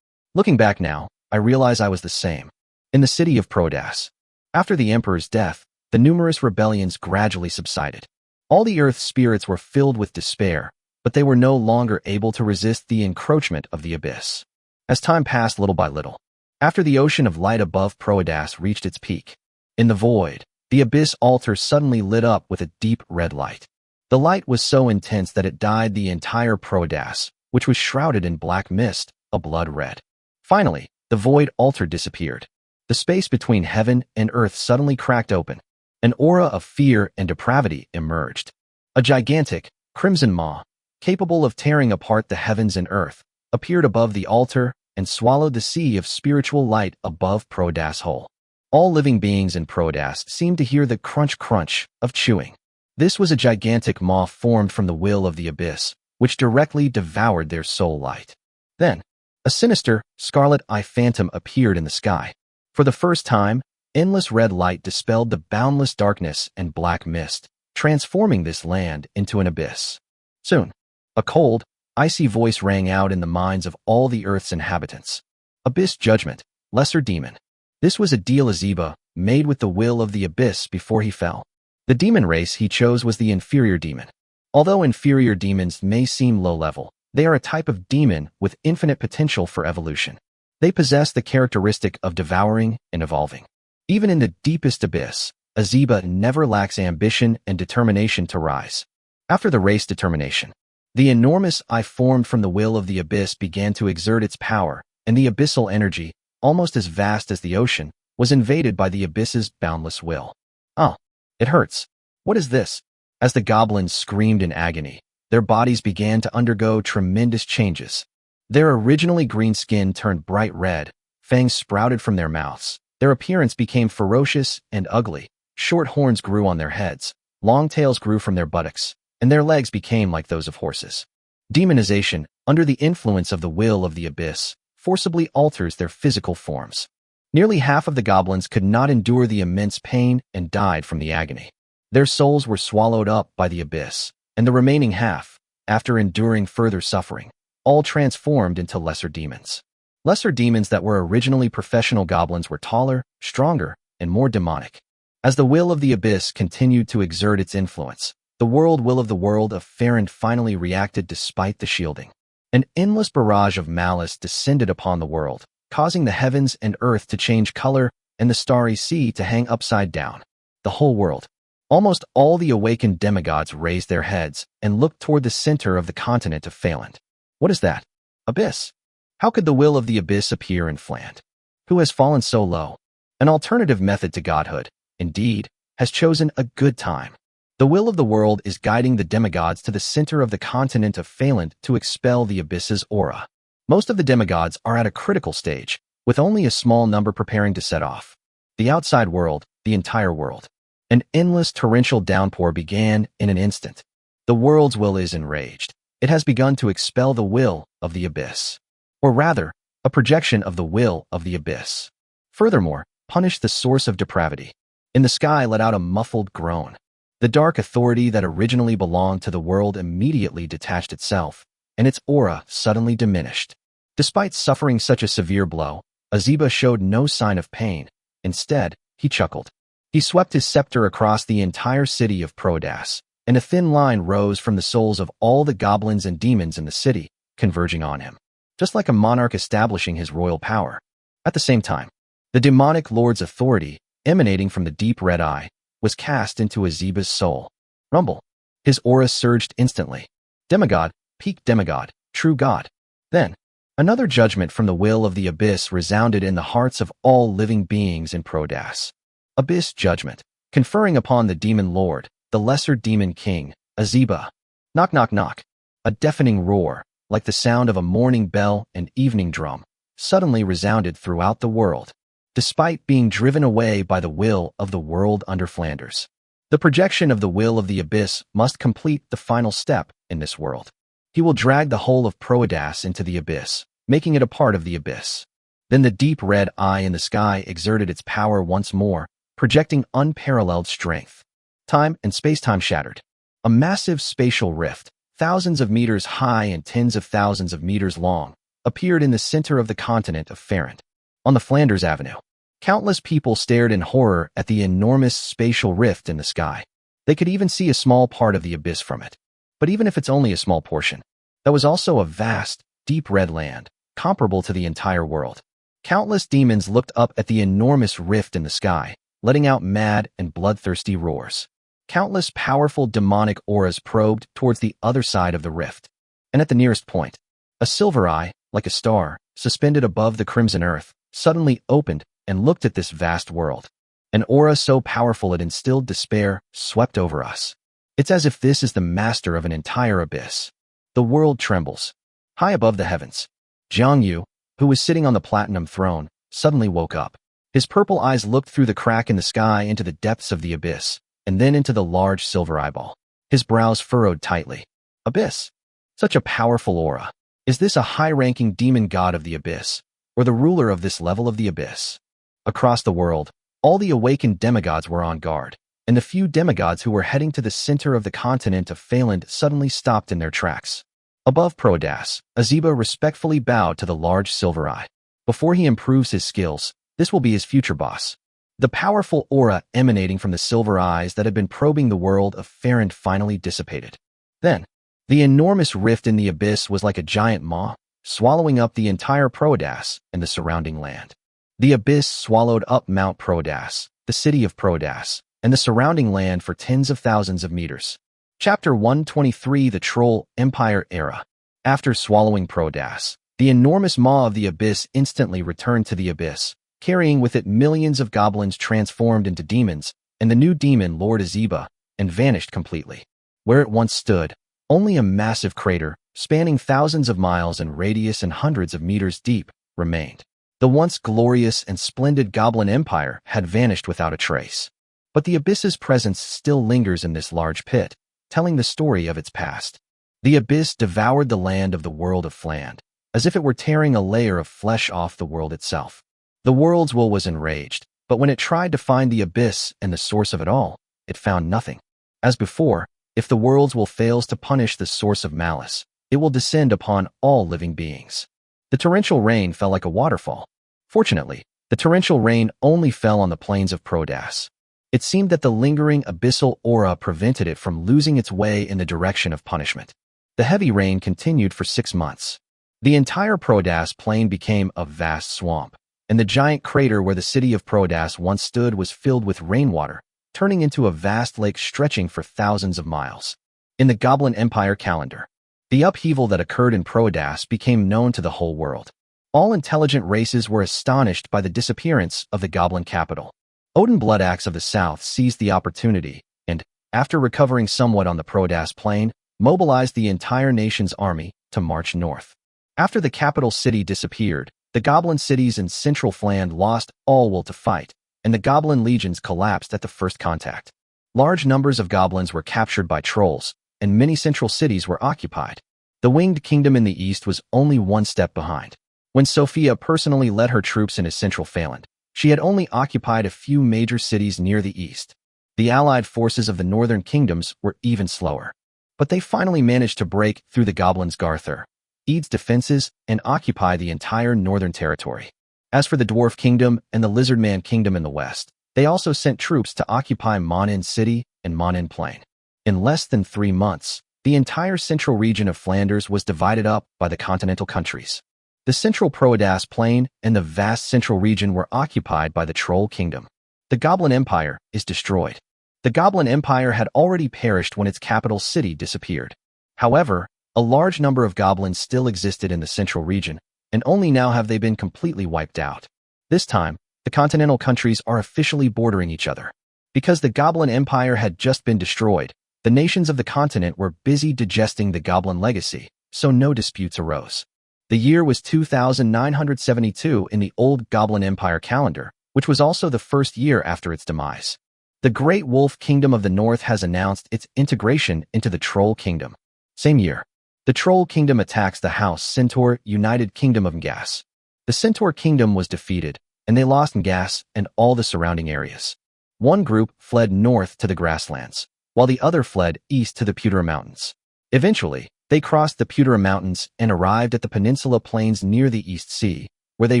Looking back now, I realize I was the same. In the city of Prodas, after the emperor's death, the numerous rebellions gradually subsided. All the earth's spirits were filled with despair, but they were no longer able to resist the encroachment of the abyss. As time passed little by little, after the ocean of light above Prodas reached its peak, in the void, the abyss altar suddenly lit up with a deep red light. The light was so intense that it dyed the entire Prodas, which was shrouded in black mist, a blood red. Finally, the void altar disappeared. The space between heaven and earth suddenly cracked open. An aura of fear and depravity emerged. A gigantic, crimson maw, capable of tearing apart the heavens and earth, appeared above the altar and swallowed the sea of spiritual light above Prodas whole. All living beings in Prodas seemed to hear the crunch-crunch of chewing. This was a gigantic maw formed from the will of the abyss, which directly devoured their soul light. Then, a sinister, scarlet-eye phantom appeared in the sky. For the first time, endless red light dispelled the boundless darkness and black mist, transforming this land into an abyss. Soon, a cold, icy voice rang out in the minds of all the earth's inhabitants. Abyss Judgment, Lesser Demon. This was a deal Azeba made with the will of the abyss before he fell. The demon race he chose was the inferior demon. Although inferior demons may seem low-level, they are a type of demon with infinite potential for evolution. They possess the characteristic of devouring and evolving. Even in the deepest abyss, Azeba never lacks ambition and determination to rise. After the race determination, the enormous eye formed from the will of the abyss began to exert its power, and the abyssal energy, almost as vast as the ocean, was invaded by the abyss's boundless will. Oh, it hurts. What is this? As the goblins screamed in agony, their bodies began to undergo tremendous changes. Their originally green skin turned bright red, Fangs sprouted from their mouths. Their appearance became ferocious and ugly. Short horns grew on their heads, long tails grew from their buttocks, and their legs became like those of horses. Demonization, under the influence of the will of the abyss, forcibly alters their physical forms. Nearly half of the goblins could not endure the immense pain and died from the agony. Their souls were swallowed up by the abyss, and the remaining half, after enduring further suffering, all transformed into lesser demons. Lesser demons that were originally professional goblins were taller, stronger, and more demonic. As the will of the abyss continued to exert its influence, the will of the world of Farron finally reacted despite the shielding. An endless barrage of malice descended upon the world, causing the heavens and earth to change color and the starry sea to hang upside down. The whole world, almost all the awakened demigods raised their heads and looked toward the center of the continent of Phaland. What is that? Abyss. How could the will of the abyss appear in Phaland? Who has fallen so low? An alternative method to godhood, indeed, has chosen a good time. The will of the world is guiding the demigods to the center of the continent of Phaland to expel the abyss's aura. Most of the demigods are at a critical stage, with only a small number preparing to set off. The outside world, the entire world. An endless torrential downpour began in an instant. The world's will is enraged. It has begun to expel the will of the abyss. Or rather, a projection of the will of the abyss. Furthermore, punish the source of depravity. In the sky let out a muffled groan. The dark authority that originally belonged to the world immediately detached itself, and its aura suddenly diminished. Despite suffering such a severe blow, Azeba showed no sign of pain. Instead, he chuckled. He swept his scepter across the entire city of Prodas, and a thin line rose from the souls of all the goblins and demons in the city, converging on him, just like a monarch establishing his royal power. At the same time, the demonic lord's authority, emanating from the deep red eye, was cast into Azeba's soul. Rumble. His aura surged instantly. Demigod, peak demigod, true god. Then, another judgment from the will of the abyss resounded in the hearts of all living beings in Prodas. Abyss judgment, conferring upon the demon lord, the lesser demon king, Azeba. Knock, knock, knock. A deafening roar, like the sound of a morning bell and evening drum, suddenly resounded throughout the world, despite being driven away by the will of the world under Flanders. The projection of the will of the abyss must complete the final step in this world. He will drag the whole of Prodas into the abyss, making it a part of the abyss. Then the deep red eye in the sky exerted its power once more, projecting unparalleled strength. Time and space-time shattered. A massive spatial rift, thousands of meters high and tens of thousands of meters long, appeared in the center of the continent of Farron. On the Flanders Avenue, countless people stared in horror at the enormous spatial rift in the sky. They could even see a small part of the abyss from it. But even if it's only a small portion, that was also a vast, deep red land, comparable to the entire world. Countless demons looked up at the enormous rift in the sky, letting out mad and bloodthirsty roars. Countless powerful demonic auras probed towards the other side of the rift. And at the nearest point, a silver eye, like a star, suspended above the crimson earth, suddenly opened and looked at this vast world. An aura so powerful it instilled despair swept over us. It's as if this is the master of an entire abyss. The world trembles. High above the heavens, Jiang Yu, who was sitting on the platinum throne, suddenly woke up. His purple eyes looked through the crack in the sky into the depths of the abyss, and then into the large silver eyeball. His brows furrowed tightly. Abyss. Such a powerful aura. Is this a high-ranking demon god of the abyss, or the ruler of this level of the abyss? Across the world, all the awakened demigods were on guard, and the few demigods who were heading to the center of the continent of Phaland suddenly stopped in their tracks. Above Prodas, Azeba respectfully bowed to the large silver eye. Before he improves his skills, this will be his future boss. The powerful aura emanating from the silver eyes that had been probing the world of Farron finally dissipated. Then, the enormous rift in the abyss was like a giant maw, swallowing up the entire Prodas and the surrounding land. The abyss swallowed up Mount Prodas, the city of Prodas, and the surrounding land for tens of thousands of meters. Chapter 123: The Troll Empire Era. After swallowing Prodas, the enormous maw of the abyss instantly returned to the abyss, carrying with it millions of goblins transformed into demons, and the new demon Lord Azeba, and vanished completely. Where it once stood, only a massive crater, spanning thousands of miles in radius and hundreds of meters deep, remained. The once glorious and splendid Goblin Empire had vanished without a trace. But the Abyss's presence still lingers in this large pit, telling the story of its past. The Abyss devoured the land of the world of Fland, as if it were tearing a layer of flesh off the world itself. The world's will was enraged, but when it tried to find the Abyss and the source of it all, it found nothing. As before, if the world's will fails to punish the source of malice, it will descend upon all living beings. The torrential rain fell like a waterfall. Fortunately, the torrential rain only fell on the plains of Prodas. It seemed that the lingering abyssal aura prevented it from losing its way in the direction of punishment. The heavy rain continued for 6 months. The entire Prodas plain became a vast swamp, and the giant crater where the city of Prodas once stood was filled with rainwater, turning into a vast lake stretching for thousands of miles. In the Goblin Empire calendar, the upheaval that occurred in Prodas became known to the whole world. All intelligent races were astonished by the disappearance of the Goblin capital. Odin Bloodaxe of the south seized the opportunity and, after recovering somewhat on the Prodas plain, mobilized the entire nation's army to march north. After the capital city disappeared, the Goblin cities in central Fland lost all will to fight, and the Goblin legions collapsed at the first contact. Large numbers of goblins were captured by trolls, and many central cities were occupied. The Winged Kingdom in the east was only one step behind. When Sophia personally led her troops into central Fland, she had only occupied a few major cities near the east. The allied forces of the northern kingdoms were even slower. But they finally managed to break through the goblins' Garthur, Ede's defenses, and occupy the entire northern territory. As for the Dwarf Kingdom and the Lizardman Kingdom in the west, they also sent troops to occupy Monin City and Monin Plain. In less than 3 months, the entire central region of Flanders was divided up by the continental countries. The central Prodas plain and the vast central region were occupied by the Troll Kingdom. The Goblin Empire is destroyed. The Goblin Empire had already perished when its capital city disappeared. However, a large number of goblins still existed in the central region, and only now have they been completely wiped out. This time, the continental countries are officially bordering each other. Because the Goblin Empire had just been destroyed, the nations of the continent were busy digesting the Goblin legacy, so no disputes arose. The year was 2972 in the old Goblin Empire calendar, which was also the first year after its demise. The Great Wolf Kingdom of the North has announced its integration into the Troll Kingdom. Same year, the Troll Kingdom attacks the House Centaur United Kingdom of Ngas. The Centaur Kingdom was defeated, and they lost Ngas and all the surrounding areas. One group fled north to the grasslands, while the other fled east to the Putera Mountains. Eventually, they crossed the Putera Mountains and arrived at the peninsula plains near the East Sea, where they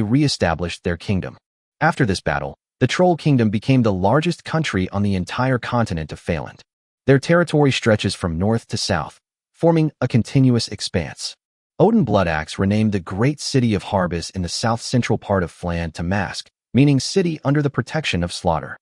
re-established their kingdom. After this battle, the Troll Kingdom became the largest country on the entire continent of Phaland. Their territory stretches from north to south, forming a continuous expanse. Odin Bloodaxe renamed the great city of Harbis in the south-central part of Fland to Mask, meaning city under the protection of slaughter.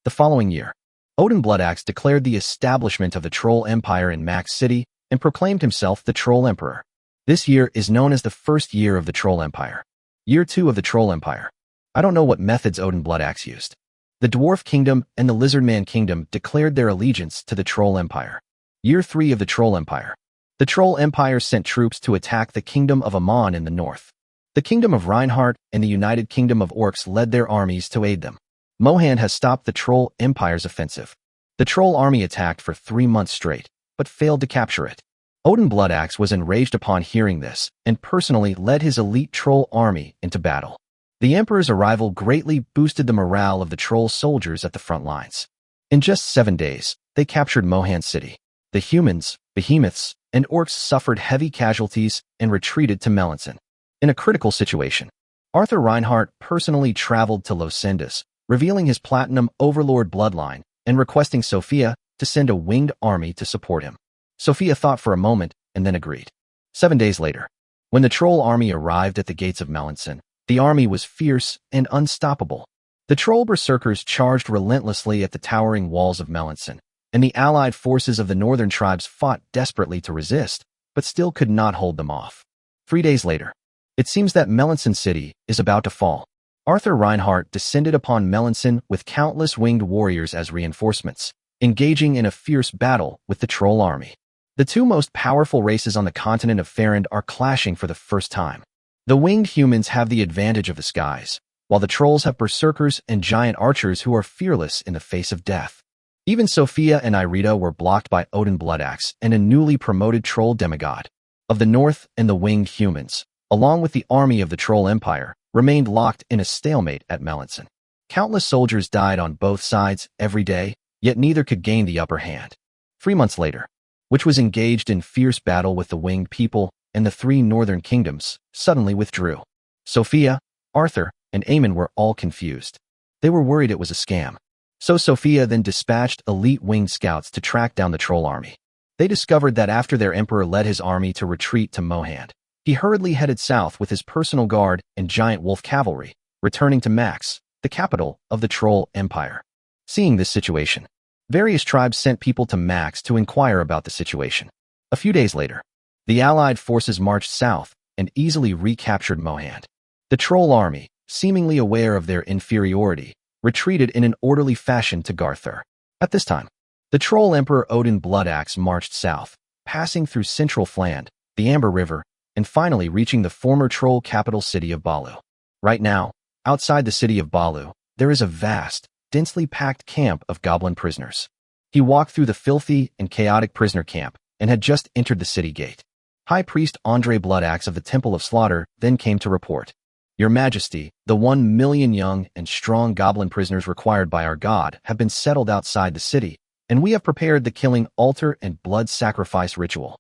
The following year, Odin Bloodaxe declared the establishment of the Troll Empire in Max City and proclaimed himself the Troll Emperor. This year is known as the first year of the Troll Empire. Year 2 of the Troll Empire. I don't know what methods Odin Bloodaxe used. The Dwarf Kingdom and the Lizardman Kingdom declared their allegiance to the Troll Empire. Year 3 of the Troll Empire. The Troll Empire sent troops to attack the Kingdom of Amon in the north. The Kingdom of Reinhardt and the United Kingdom of Orcs led their armies to aid them. Mohan has stopped the Troll Empire's offensive. The Troll army attacked for 3 months straight, but failed to capture it. Odin Bloodaxe was enraged upon hearing this, and personally led his elite Troll army into battle. The Emperor's arrival greatly boosted the morale of the Troll soldiers at the front lines. In just 7 days, they captured Mohan City. The humans, behemoths, and orcs suffered heavy casualties and retreated to Melanson. In a critical situation, Arthur Reinhardt personally traveled to Losendas, revealing his Platinum Overlord bloodline and requesting Sophia to send a winged army to support him. Sophia thought for a moment and then agreed. 7 days later, when the Troll army arrived at the gates of Melanson, the army was fierce and unstoppable. The Troll berserkers charged relentlessly at the towering walls of Melanson, and the allied forces of the northern tribes fought desperately to resist, but still could not hold them off. 3 days later, it seems that Melanson City is about to fall. Arthur Reinhardt descended upon Melanson with countless winged warriors as reinforcements, engaging in a fierce battle with the Troll army. The two most powerful races on the continent of Farand are clashing for the first time. The winged humans have the advantage of the skies, while the trolls have berserkers and giant archers who are fearless in the face of death. Even Sophia and Irita were blocked by Odin Bloodaxe and a newly promoted troll demigod. Of the north and the winged humans, along with the army of the troll empire, remained locked in a stalemate at Melanson. Countless soldiers died on both sides every day, yet neither could gain the upper hand. 3 months later, which was engaged in fierce battle with the winged people, and the 3 northern kingdoms suddenly withdrew. Sophia, Arthur, and Aemon were all confused. They were worried it was a scam. So Sophia then dispatched elite winged scouts to track down the troll army. They discovered that after their emperor led his army to retreat to Mohand, he hurriedly headed south with his personal guard and giant wolf cavalry, returning to Max, the capital of the troll empire. Seeing this situation, various tribes sent people to Max to inquire about the situation. A few days later, the allied forces marched south and easily recaptured Mohand. The troll army, seemingly aware of their inferiority, retreated in an orderly fashion to Garthur. At this time, the troll emperor Odin Bloodaxe marched south, passing through central Fland, the Amber River, and finally reaching the former troll capital city of Balu. Right now, outside the city of Balu, there is a vast, densely packed camp of goblin prisoners. He walked through the filthy and chaotic prisoner camp and had just entered the city gate. High Priest Andre Bloodaxe of the Temple of Slaughter then came to report. Your Majesty, the 1 million young and strong goblin prisoners required by our god have been settled outside the city, and we have prepared the killing altar and blood sacrifice ritual.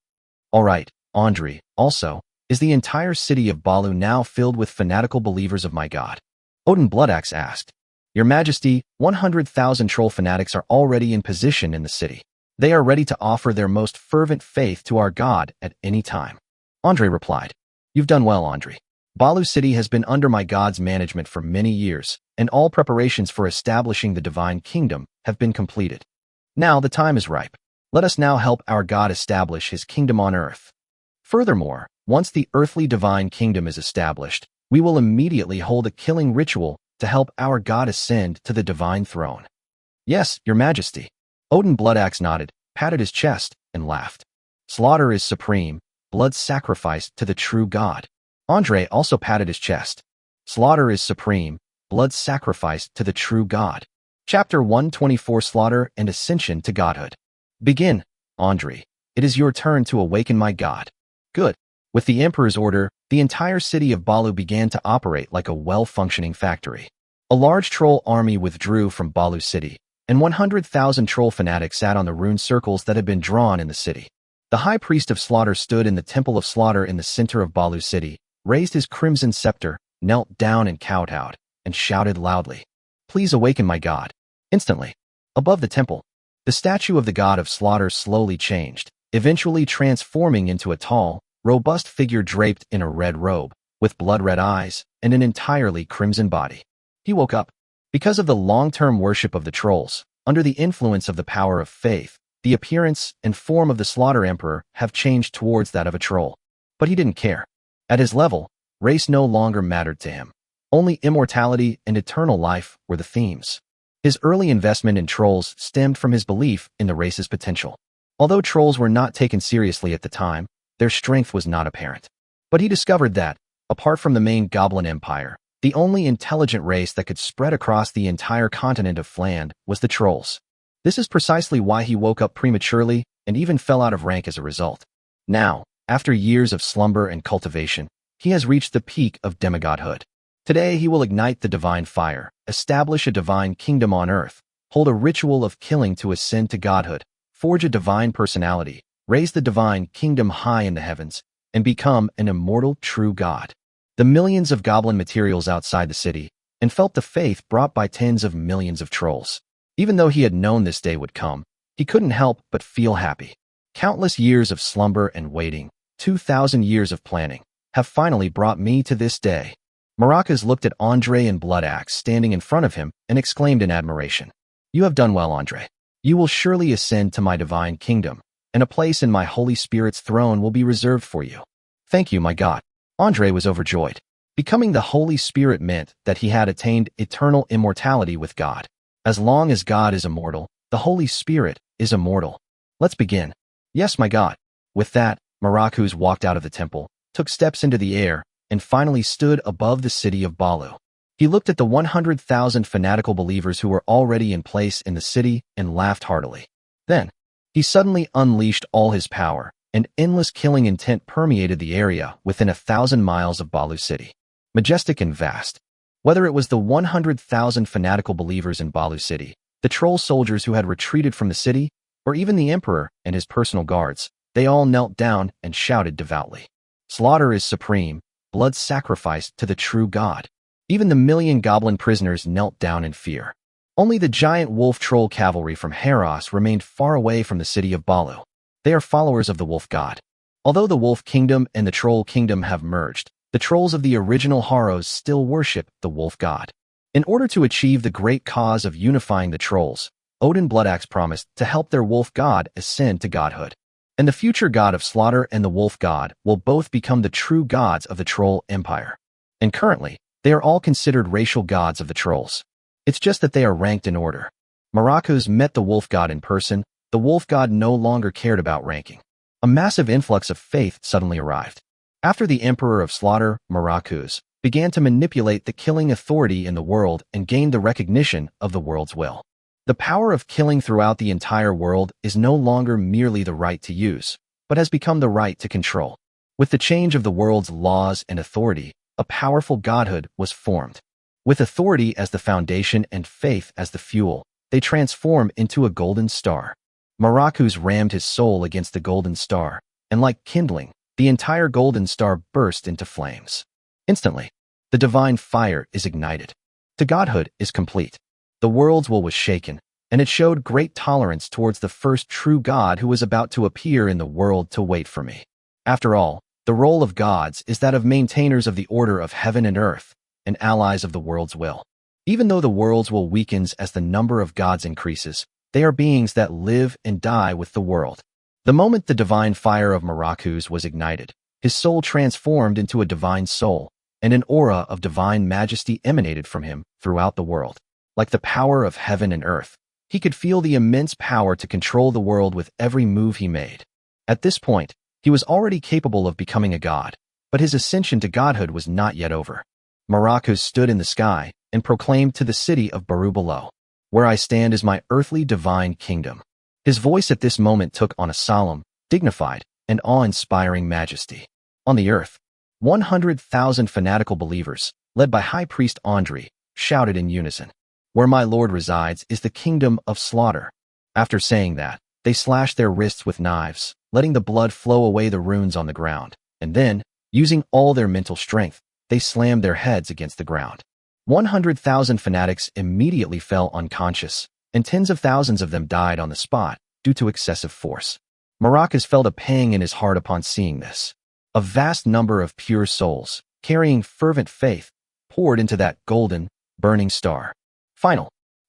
All right, Andre, also, is the entire city of Balu now filled with fanatical believers of my god? Odin Bloodaxe asked. Your Majesty, 100,000 troll fanatics are already in position in the city. They are ready to offer their most fervent faith to our god at any time. Andre replied. You've done well, Andre. Balu City has been under my god's management for many years, and all preparations for establishing the divine kingdom have been completed. Now the time is ripe. Let us now help our god establish his kingdom on earth. Furthermore, once the earthly divine kingdom is established, we will immediately hold a killing ritual to help our god ascend to the divine throne. Yes, Your Majesty. Odin Bloodaxe nodded, patted his chest, and laughed. Slaughter is supreme, blood sacrificed to the true god. Andre also patted his chest. Slaughter is supreme, blood sacrificed to the true god. Chapter 124 Slaughter and Ascension to Godhood. Begin, Andre. It is your turn to awaken my god. Good. With the Emperor's order, the entire city of Balu began to operate like a well-functioning factory. A large troll army withdrew from Balu City, and 100,000 troll fanatics sat on the rune circles that had been drawn in the city. The High Priest of Slaughter stood in the Temple of Slaughter in the center of Balu City, raised his crimson scepter, knelt down and kowtowed, and shouted loudly, Please awaken my god. Instantly, above the temple, the statue of the god of slaughter slowly changed, eventually transforming into a tall, robust figure draped in a red robe, with blood-red eyes and an entirely crimson body. He woke up. Because of the long-term worship of the trolls, under the influence of the power of faith, the appearance and form of the Slaughter Emperor have changed towards that of a troll. But he didn't care. At his level, race no longer mattered to him. Only immortality and eternal life were the themes. His early investment in trolls stemmed from his belief in the race's potential. Although trolls were not taken seriously at the time, their strength was not apparent. But he discovered that, apart from the main Goblin Empire, the only intelligent race that could spread across the entire continent of Fland was the trolls. This is precisely why he woke up prematurely and even fell out of rank as a result. Now, after years of slumber and cultivation, he has reached the peak of demigodhood. Today he will ignite the divine fire, establish a divine kingdom on earth, hold a ritual of killing to ascend to godhood, forge a divine personality, raise the divine kingdom high in the heavens, and become an immortal true god. The millions of goblin materials outside the city, and felt the faith brought by tens of millions of trolls. Even though he had known this day would come, he couldn't help but feel happy. Countless years of slumber and waiting, 2,000 years of planning, have finally brought me to this day. Maracas looked at Andre and Bloodaxe standing in front of him and exclaimed in admiration. You have done well, Andre. You will surely ascend to my divine kingdom, and a place in my Holy Spirit's throne will be reserved for you. Thank you, my God. Andre was overjoyed. Becoming the Holy Spirit meant that he had attained eternal immortality with God. As long as God is immortal, the Holy Spirit is immortal. Let's begin. Yes, my God. With that, Maracas walked out of the temple, took steps into the air, and finally stood above the city of Balu. He looked at the 100,000 fanatical believers who were already in place in the city and laughed heartily. Then, he suddenly unleashed all his power, and endless killing intent permeated the area within 1,000 miles of Balu City. Majestic and vast. Whether it was the 100,000 fanatical believers in Balu City, the troll soldiers who had retreated from the city, or even the emperor and his personal guards, they all knelt down and shouted devoutly. Slaughter is supreme, blood sacrificed to the true God. Even the million goblin prisoners knelt down in fear. Only the giant wolf troll cavalry from Heros remained far away from the city of Balu. They are followers of the wolf god. Although the wolf kingdom and the troll kingdom have merged, the trolls of the original Haros still worship the wolf god. In order to achieve the great cause of unifying the trolls, Odin Bloodaxe promised to help their wolf god ascend to godhood. And the future god of slaughter and the wolf god will both become the true gods of the troll empire. And currently, they are all considered racial gods of the trolls. It's just that they are ranked in order. Marakus met the wolf god in person. The wolf god no longer cared about ranking. A massive influx of faith suddenly arrived. After the emperor of slaughter, Marakus, began to manipulate the killing authority in the world and gained the recognition of the world's will. The power of killing throughout the entire world is no longer merely the right to use, but has become the right to control. With the change of the world's laws and authority, a powerful godhood was formed. With authority as the foundation and faith as the fuel, they transform into a golden star. Marakus rammed his soul against the golden star, and like kindling, the entire golden star burst into flames. Instantly, the divine fire is ignited. The godhood is complete. The world's will was shaken, and it showed great tolerance towards the first true God who was about to appear in the world to wait for me. After all, the role of gods is that of maintainers of the order of heaven and earth, and allies of the world's will. Even though the world's will weakens as the number of gods increases, they are beings that live and die with the world. The moment the divine fire of Marakus was ignited, his soul transformed into a divine soul, and an aura of divine majesty emanated from him throughout the world. Like the power of heaven and earth, he could feel the immense power to control the world with every move he made. At this point, he was already capable of becoming a god, but his ascension to godhood was not yet over. Marakus stood in the sky and proclaimed to the city of Baru below, "Where I stand is my earthly divine kingdom." His voice at this moment took on a solemn, dignified, and awe-inspiring majesty. On the earth, 100,000 fanatical believers, led by High Priest Andri, shouted in unison, "Where my lord resides is the kingdom of slaughter." After saying that, they slashed their wrists with knives, letting the blood flow away the runes on the ground, and then, using all their mental strength, they slammed their heads against the ground. 100,000 fanatics immediately fell unconscious, and tens of thousands of them died on the spot due to excessive force. Marakus felt a pang in his heart upon seeing this. A vast number of pure souls, carrying fervent faith, poured into that golden, burning star.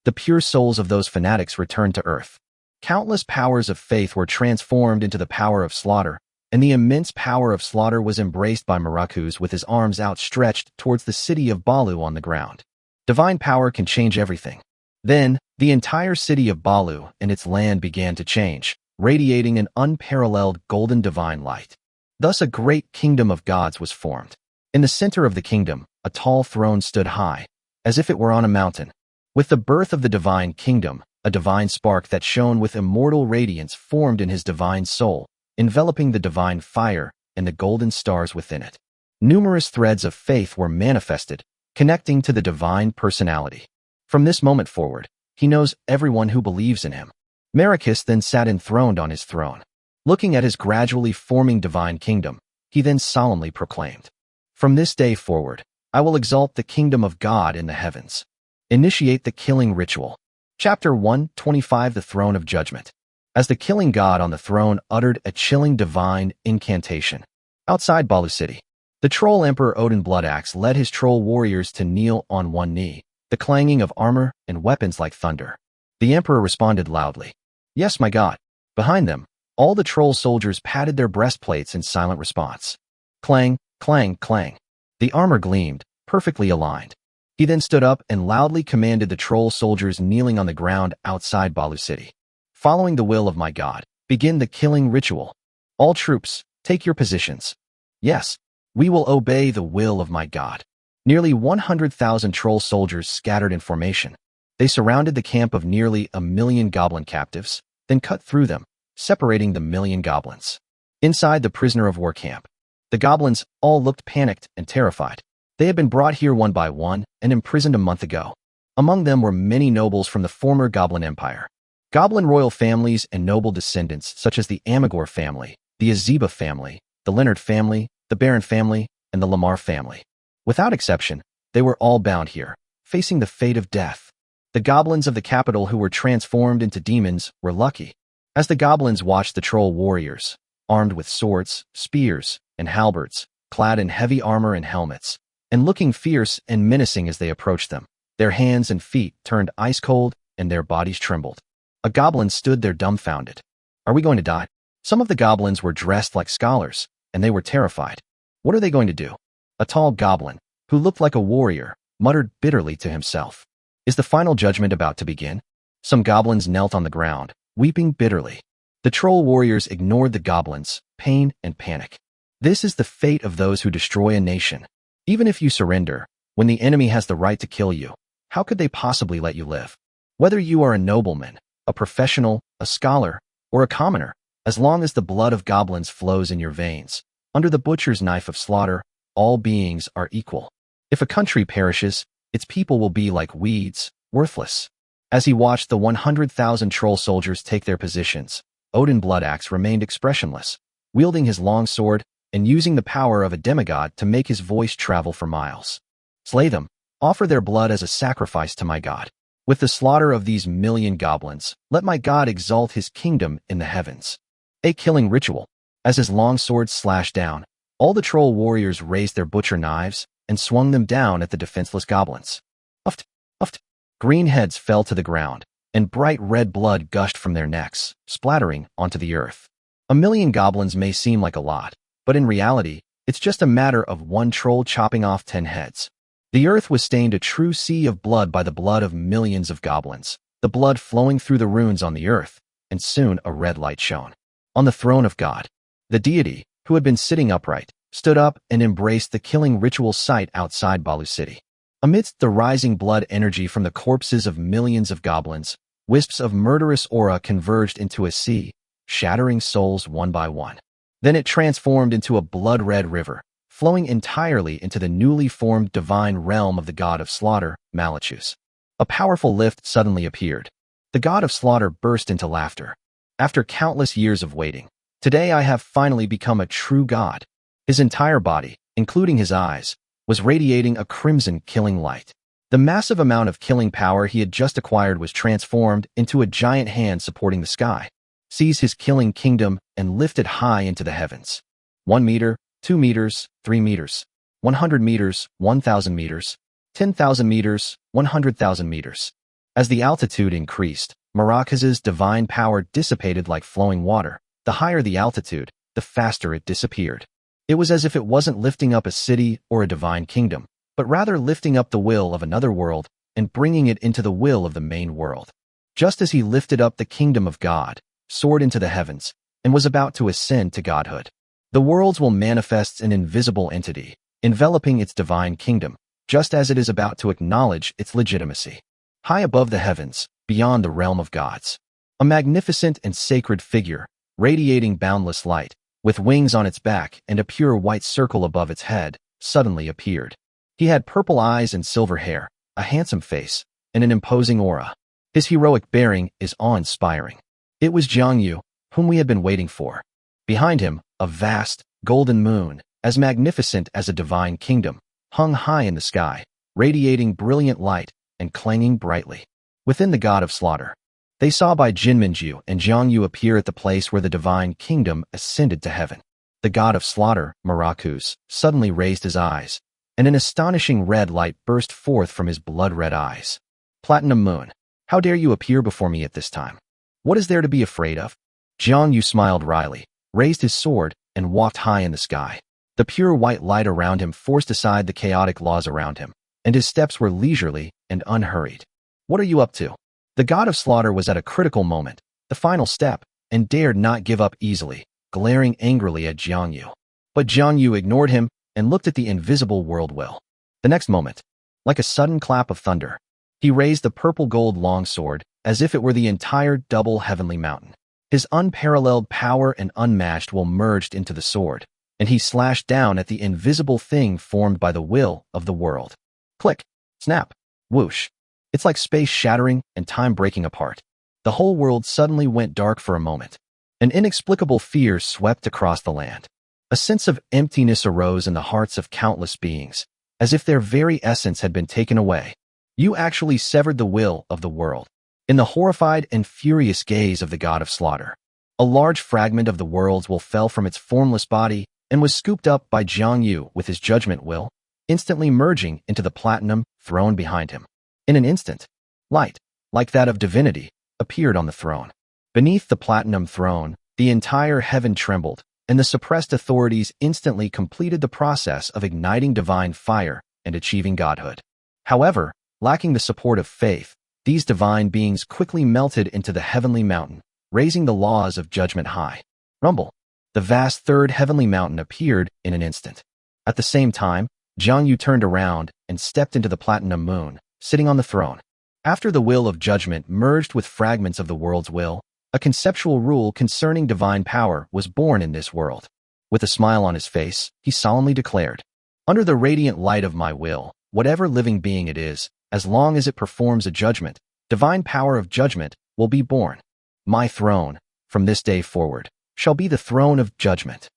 The pure souls of those fanatics returned to earth. Countless powers of faith were transformed into the power of slaughter, and the immense power of slaughter was embraced by Marakus with his arms outstretched towards the city of Balu on the ground. Divine power can change everything. Then, the entire city of Balu and its land began to change, radiating an unparalleled golden divine light. Thus a great kingdom of gods was formed. In the center of the kingdom, a tall throne stood high, as if it were on a mountain. With the birth of the divine kingdom, a divine spark that shone with immortal radiance formed in his divine soul, enveloping the divine fire and the golden stars within it. Numerous threads of faith were manifested, connecting to the divine personality. From this moment forward, he knows everyone who believes in him. Marakus then sat enthroned on his throne. Looking at his gradually forming divine kingdom, he then solemnly proclaimed, "From this day forward, I will exalt the kingdom of God in the heavens." Initiate the killing ritual. Chapter 125 The Throne of Judgment. As the killing god on the throne uttered a chilling divine incantation. Outside Balu City, the troll emperor Odin Bloodaxe led his troll warriors to kneel on one knee, the clanging of armor and weapons like thunder. The emperor responded loudly, "Yes, my god." Behind them, all the troll soldiers patted their breastplates in silent response. Clang, clang, clang. The armor gleamed, perfectly aligned. He then stood up and loudly commanded the troll soldiers kneeling on the ground outside Balu City. "Following the will of my god, begin the killing ritual. All troops, take your positions." Yes, We will obey the will of my god. Nearly 100,000 troll soldiers scattered in formation. They surrounded the camp of nearly 1,000,000 goblin captives, then cut through them, separating the 1,000,000 goblins. Inside the prisoner of war camp, the goblins all looked panicked and terrified. They had been brought here one by one and imprisoned a month ago. Among them were many nobles from the former Goblin Empire. Goblin royal families and noble descendants such as the Amagor family, the Azeba family, the Leonard family, the Baron family, and the Lamar family. Without exception, they were all bound here, facing the fate of death. The goblins of the capital who were transformed into demons were lucky. As the goblins watched the troll warriors, armed with swords, spears, and halberds, clad in heavy armor and helmets, and looking fierce and menacing as they approached them, their hands and feet turned ice cold and their bodies trembled. A goblin stood there dumbfounded. Are we going to die? Some of the goblins were dressed like scholars, and they were terrified. What are they going to do? A tall goblin, who looked like a warrior, muttered bitterly to himself. Is the final judgment about to begin? Some goblins knelt on the ground, weeping bitterly. The troll warriors ignored the goblins' pain and panic. This is the fate of those who destroy a nation. Even if you surrender, when the enemy has the right to kill you, how could they possibly let you live? Whether you are a nobleman, a professional, a scholar, or a commoner, as long as the blood of goblins flows in your veins, under the butcher's knife of slaughter, all beings are equal. If a country perishes, its people will be like weeds, worthless. As he watched the 100,000 troll soldiers take their positions, Odin Bloodaxe remained expressionless, wielding his long sword and using the power of a demigod to make his voice travel for miles. Slay them, offer their blood as a sacrifice to my god. With the slaughter of these 1,000,000 goblins, let my god exalt his kingdom in the heavens. A killing ritual. As his long sword slashed down, all the troll warriors raised their butcher knives and swung them down at the defenseless goblins. Uft, uft. Green heads fell to the ground, and bright red blood gushed from their necks, splattering onto the earth. 1,000,000 goblins may seem like a lot, but in reality, it's just a matter of one troll chopping off 10 heads. The earth was stained a true sea of blood by the blood of millions of goblins, the blood flowing through the runes on the earth, and soon a red light shone. On the throne of God, the deity, who had been sitting upright, stood up and embraced the killing ritual site outside Balu City. Amidst the rising blood energy from the corpses of millions of goblins, wisps of murderous aura converged into a sea, shattering souls one by one. Then it transformed into a blood-red river, flowing entirely into the newly formed divine realm of the god of slaughter, Malachus. A powerful lift suddenly appeared. The god of slaughter burst into laughter. After countless years of waiting, today I have finally become a true god. His entire body, including his eyes, was radiating a crimson killing light. The massive amount of killing power he had just acquired was transformed into a giant hand supporting the sky. Seize his killing kingdom and lift it high into the heavens. 1 meter, 2 meters, 3 meters, 100 meters, 1,000 meters, 10,000 meters, 100,000 meters. As the altitude increased, Maracas's divine power dissipated like flowing water. The higher the altitude, the faster it disappeared. It was as if it wasn't lifting up a city or a divine kingdom, but rather lifting up the will of another world and bringing it into the will of the main world. Just as he lifted up the kingdom of God, soared into the heavens, and was about to ascend to godhood. The worlds will manifest an invisible entity, enveloping its divine kingdom, just as it is about to acknowledge its legitimacy. High above the heavens, beyond the realm of gods, a magnificent and sacred figure, radiating boundless light, with wings on its back and a pure white circle above its head, suddenly appeared. He had purple eyes and silver hair, a handsome face, and an imposing aura. His heroic bearing is awe-inspiring. It was Jiang Yu, whom we had been waiting for. Behind him, a vast, golden moon, as magnificent as a divine kingdom, hung high in the sky, radiating brilliant light and clanging brightly. Within the god of slaughter, they saw Bai Jinminju and Jiang Yu appear at the place where the divine kingdom ascended to heaven. The god of slaughter, Maracus, suddenly raised his eyes, and an astonishing red light burst forth from his blood-red eyes. Platinum Moon, how dare you appear before me at this time? What is there to be afraid of? Jiang Yu smiled wryly, raised his sword, and walked high in the sky. The pure white light around him forced aside the chaotic laws around him, and his steps were leisurely and unhurried. What are you up to? The god of slaughter was at a critical moment, the final step, and dared not give up easily, glaring angrily at Jiang Yu. But Jiang Yu ignored him and looked at the invisible world will. The next moment, like a sudden clap of thunder, he raised the purple gold longsword as if it were the entire double heavenly mountain. His unparalleled power and unmatched will merged into the sword, and he slashed down at the invisible thing formed by the will of the world. Click, snap, whoosh. It's like space shattering and time breaking apart. The whole world suddenly went dark for a moment. An inexplicable fear swept across the land. A sense of emptiness arose in the hearts of countless beings, as if their very essence had been taken away. You actually severed the will of the world. In the horrified and furious gaze of the god of slaughter, a large fragment of the world's will fell from its formless body and was scooped up by Jiang Yu with his judgment will, instantly merging into the platinum throne behind him. In an instant, light, like that of divinity, appeared on the throne. Beneath the platinum throne, the entire heaven trembled, and the suppressed authorities instantly completed the process of igniting divine fire and achieving godhood. However, lacking the support of faith, these divine beings quickly melted into the heavenly mountain, raising the laws of judgment high. Rumble. The vast third heavenly mountain appeared in an instant. At the same time, Jiang Yu turned around and stepped into the platinum moon, sitting on the throne. After the will of judgment merged with fragments of the world's will, a conceptual rule concerning divine power was born in this world. With a smile on his face, he solemnly declared, "Under the radiant light of my will, whatever living being it is, as long as it performs a judgment, divine power of judgment will be born. My throne, from this day forward, shall be the throne of judgment."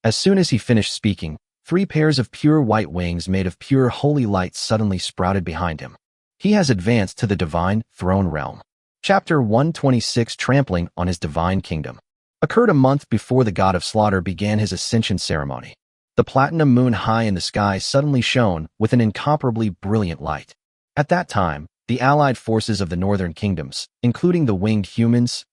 As soon as he finished speaking, 3 pairs of pure white wings made of pure holy light suddenly sprouted behind him. He has advanced to the divine throne realm. Chapter 126, Trampling on His Divine Kingdom, occurred a month before the god of slaughter began his ascension ceremony. The platinum moon high in the sky suddenly shone with an incomparably brilliant light. At that time, the allied forces of the northern kingdoms, including the winged humans,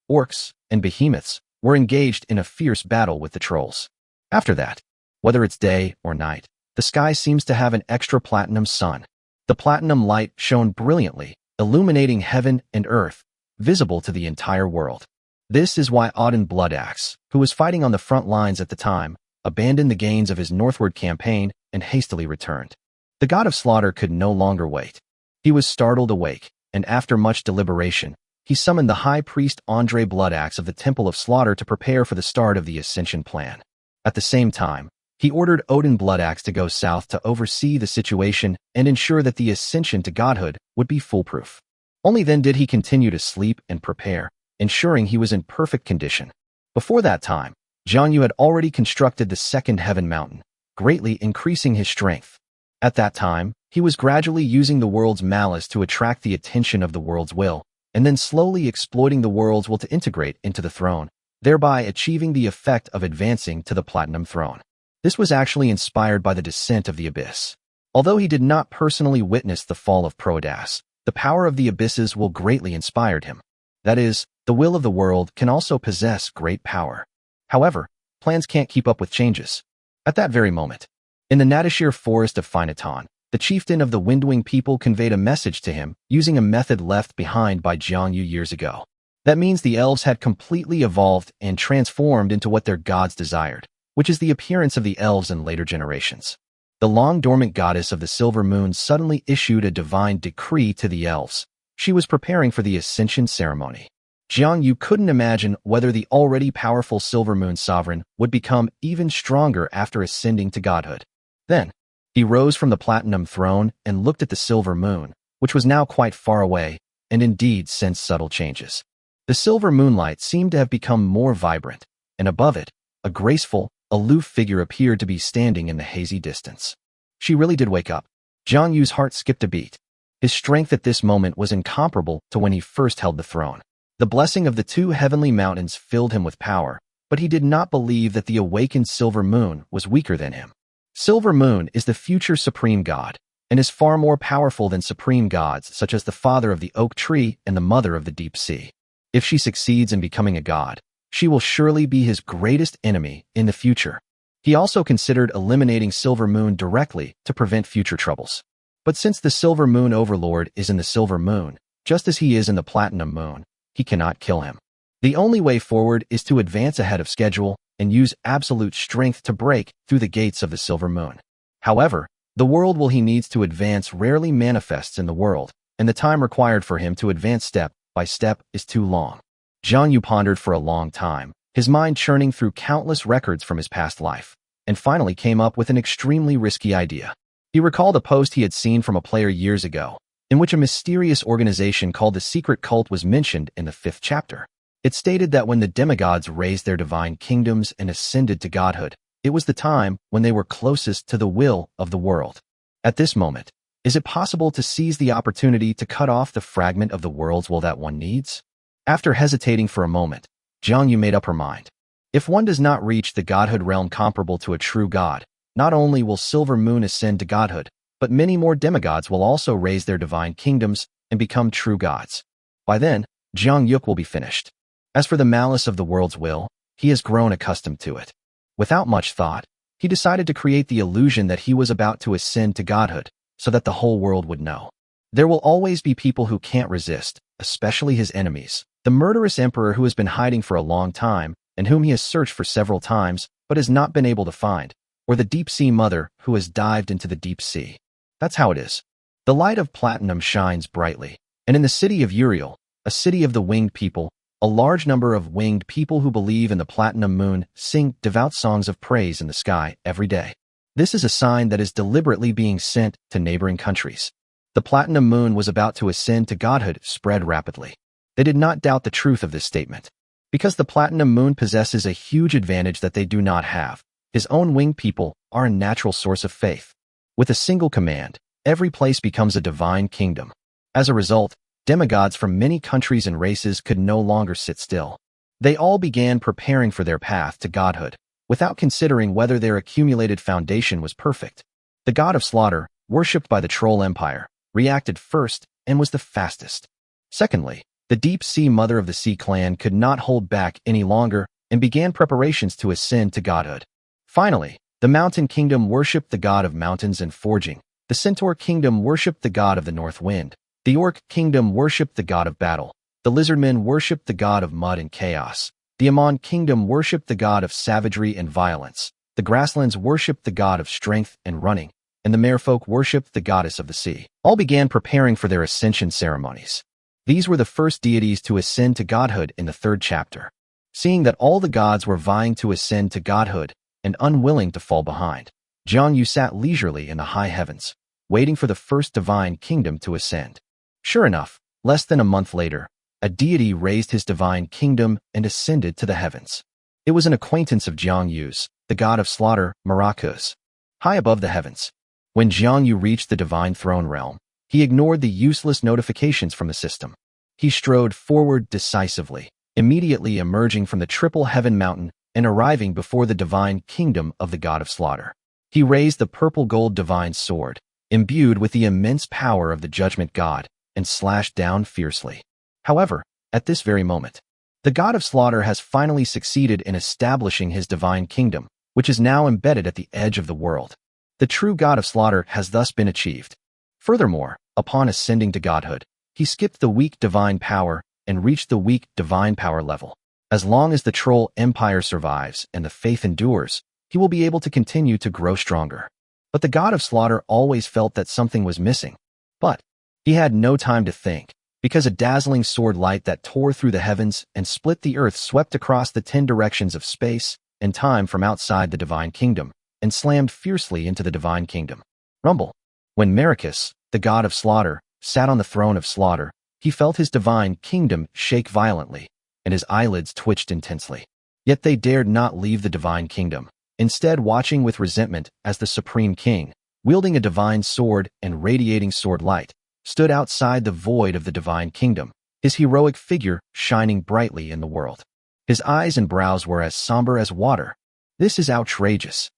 orcs, and behemoths, were engaged in a fierce battle with the trolls. After that, whether it's day or night, the sky seems to have an extra platinum sun. The platinum light shone brilliantly, illuminating heaven and earth, visible to the entire world. This is why Auden Bloodaxe, who was fighting on the front lines at the time, abandoned the gains of his northward campaign and hastily returned. The god of slaughter could no longer wait. He was startled awake, and after much deliberation, he summoned the high priest Andre Bloodaxe of the Temple of Slaughter to prepare for the start of the ascension plan. At the same time, he ordered Odin Bloodaxe to go south to oversee the situation and ensure that the ascension to godhood would be foolproof. Only then did he continue to sleep and prepare, ensuring he was in perfect condition. Before that time, Jiang Yu had already constructed the second heaven mountain, greatly increasing his strength. At that time, he was gradually using the world's malice to attract the attention of the world's will, and then slowly exploiting the world's will to integrate into the throne, thereby achieving the effect of advancing to the platinum throne. This was actually inspired by the descent of the abyss. Although he did not personally witness the fall of Prodas, the power of the abysses will greatly inspired him. That is, the will of the world can also possess great power. However, plans can't keep up with changes. At that very moment, in the Natashir forest of Phynaton, the chieftain of the Windwing people conveyed a message to him using a method left behind by Jiang Yu years ago. That means the elves had completely evolved and transformed into what their gods desired, which is the appearance of the elves in later generations. The long-dormant goddess of the silver moon suddenly issued a divine decree to the elves. She was preparing for the ascension ceremony. Jiang Yu couldn't imagine whether the already powerful silver moon sovereign would become even stronger after ascending to godhood. Then, he rose from the platinum throne and looked at the silver moon, which was now quite far away, and indeed sensed subtle changes. The silver moonlight seemed to have become more vibrant, and above it, a graceful, aloof figure appeared to be standing in the hazy distance. She really did wake up. Jiang Yu's heart skipped a beat. His strength at this moment was incomparable to when he first held the throne. The blessing of the 2 heavenly mountains filled him with power, but he did not believe that the awakened silver moon was weaker than him. Silver Moon is the future supreme god, and is far more powerful than supreme gods such as the father of the oak tree and the mother of the deep sea. If she succeeds in becoming a god, she will surely be his greatest enemy in the future. He also considered eliminating Silver Moon directly to prevent future troubles. But since the Silver Moon Overlord is in the Silver Moon, just as he is in the Platinum Moon, he cannot kill him. The only way forward is to advance ahead of schedule and use absolute strength to break through the gates of the silver moon. However, the world he needs to advance rarely manifests in the world, and the time required for him to advance step by step is too long. Jiang Yu pondered for a long time, his mind churning through countless records from his past life, and finally came up with an extremely risky idea. He recalled a post he had seen from a player years ago, in which a mysterious organization called the Secret Cult was mentioned in the 5th chapter. It stated that when the demigods raised their divine kingdoms and ascended to godhood, it was the time when they were closest to the will of the world. At this moment, is it possible to seize the opportunity to cut off the fragment of the world's will that one needs? After hesitating for a moment, Jiang Yu made up her mind. If one does not reach the godhood realm comparable to a true god, not only will Silver Moon ascend to godhood, but many more demigods will also raise their divine kingdoms and become true gods. By then, Jiang Yu will be finished. As for the malice of the world's will, he has grown accustomed to it. Without much thought, he decided to create the illusion that he was about to ascend to godhood, so that the whole world would know. There will always be people who can't resist, especially his enemies. The murderous emperor who has been hiding for a long time, and whom he has searched for several times, but has not been able to find, or the deep-sea mother who has dived into the deep sea. That's how it is. The light of platinum shines brightly, and in the city of Uriel, a city of the winged people, a large number of winged people who believe in the platinum moon sing devout songs of praise in the sky every day. This is a sign that is deliberately being sent to neighboring countries. The platinum moon was about to ascend to godhood spread rapidly. They did not doubt the truth of this statement. Because the platinum moon possesses a huge advantage that they do not have, his own winged people are a natural source of faith. With a single command, every place becomes a divine kingdom. As a result, demigods from many countries and races could no longer sit still. They all began preparing for their path to godhood, without considering whether their accumulated foundation was perfect. The god of slaughter, worshipped by the Troll Empire, reacted first and was the fastest. Secondly, the deep-sea mother of the Sea clan could not hold back any longer and began preparations to ascend to godhood. Finally, the Mountain Kingdom worshipped the god of mountains and forging. The Centaur Kingdom worshipped the god of the North Wind. The Orc Kingdom worshipped the god of battle. The Lizardmen worshipped the god of mud and chaos. The Amon Kingdom worshipped the god of savagery and violence. The Grasslands worshipped the god of strength and running. And the Merfolk worshipped the goddess of the sea. All began preparing for their ascension ceremonies. These were the first deities to ascend to godhood in the 3rd chapter. Seeing that all the gods were vying to ascend to godhood and unwilling to fall behind, Jiang Yu sat leisurely in the high heavens, waiting for the first divine kingdom to ascend. Sure enough, less than a month later, a deity raised his divine kingdom and ascended to the heavens. It was an acquaintance of Jiang Yu's, the god of slaughter, Maracus. High above the heavens, when Jiang Yu reached the divine throne realm, he ignored the useless notifications from the system. He strode forward decisively, immediately emerging from the triple heaven mountain and arriving before the divine kingdom of the god of slaughter. He raised the purple-gold divine sword, imbued with the immense power of the judgment god, and slashed down fiercely. However, at this very moment, the god of slaughter has finally succeeded in establishing his divine kingdom, which is now embedded at the edge of the world. The true god of slaughter has thus been achieved. Furthermore, upon ascending to godhood, he skipped the weak divine power and reached the weak divine power level. As long as the Troll Empire survives and the faith endures, he will be able to continue to grow stronger. But the god of slaughter always felt that something was missing. But he had no time to think, because a dazzling sword light that tore through the heavens and split the earth swept across the 10 directions of space and time from outside the divine kingdom and slammed fiercely into the divine kingdom. Rumble. When Maracus, the god of slaughter, sat on the throne of slaughter, he felt his divine kingdom shake violently, and his eyelids twitched intensely. Yet they dared not leave the divine kingdom, instead watching with resentment as the supreme king, wielding a divine sword and radiating sword light, stood outside the void of the divine kingdom, his heroic figure shining brightly in the world. His eyes and brows were as somber as water. This is outrageous.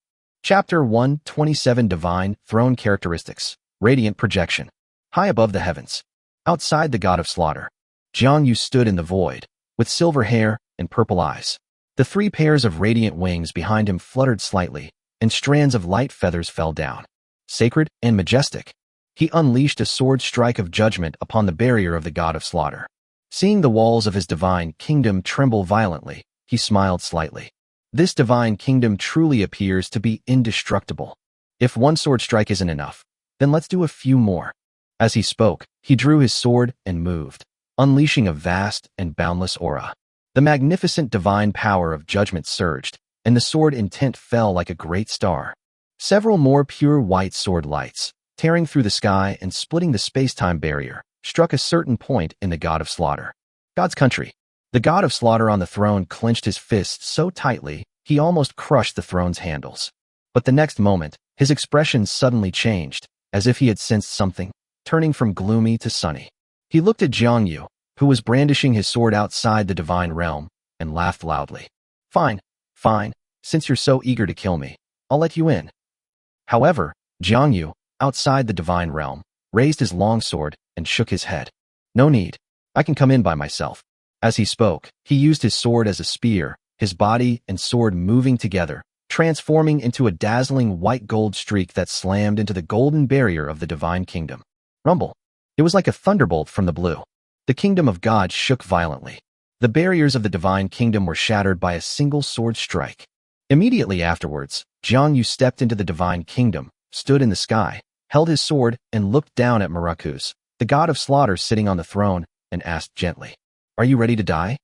Chapter 127 Divine Throne Characteristics. Radiant Projection. High above the heavens, outside the god of slaughter, Jiang Yu stood in the void, with silver hair and purple eyes. The 3 pairs of radiant wings behind him fluttered slightly, and strands of light feathers fell down. Sacred and majestic, he unleashed a sword strike of judgment upon the barrier of the god of slaughter. Seeing the walls of his divine kingdom tremble violently, he smiled slightly. This divine kingdom truly appears to be indestructible. If one sword strike isn't enough, then let's do a few more. As he spoke, he drew his sword and moved, unleashing a vast and boundless aura. The magnificent divine power of judgment surged, and the sword intent fell like a great star. Several more pure white sword lights, tearing through the sky and splitting the space-time barrier, struck a certain point in the god of slaughter. God's country. The god of slaughter on the throne clenched his fists so tightly, he almost crushed the throne's handles. But the next moment, his expression suddenly changed, as if he had sensed something, turning from gloomy to sunny. He looked at Jiang Yu, who was brandishing his sword outside the divine realm, and laughed loudly. Fine, since you're so eager to kill me, I'll let you in. However, Jiang Yu, outside the divine realm, raised his long sword and shook his head. No need. I can come in by myself. As he spoke, he used his sword as a spear, his body and sword moving together, transforming into a dazzling white gold streak that slammed into the golden barrier of the divine kingdom. Rumble. It was like a thunderbolt from the blue. The kingdom of God shook violently. The barriers of the divine kingdom were shattered by a single sword strike. Immediately afterwards, Jiang Yu stepped into the divine kingdom, stood in the sky, held his sword, and looked down at Marakus, the god of slaughter sitting on the throne, and asked gently, "Are you ready to die?"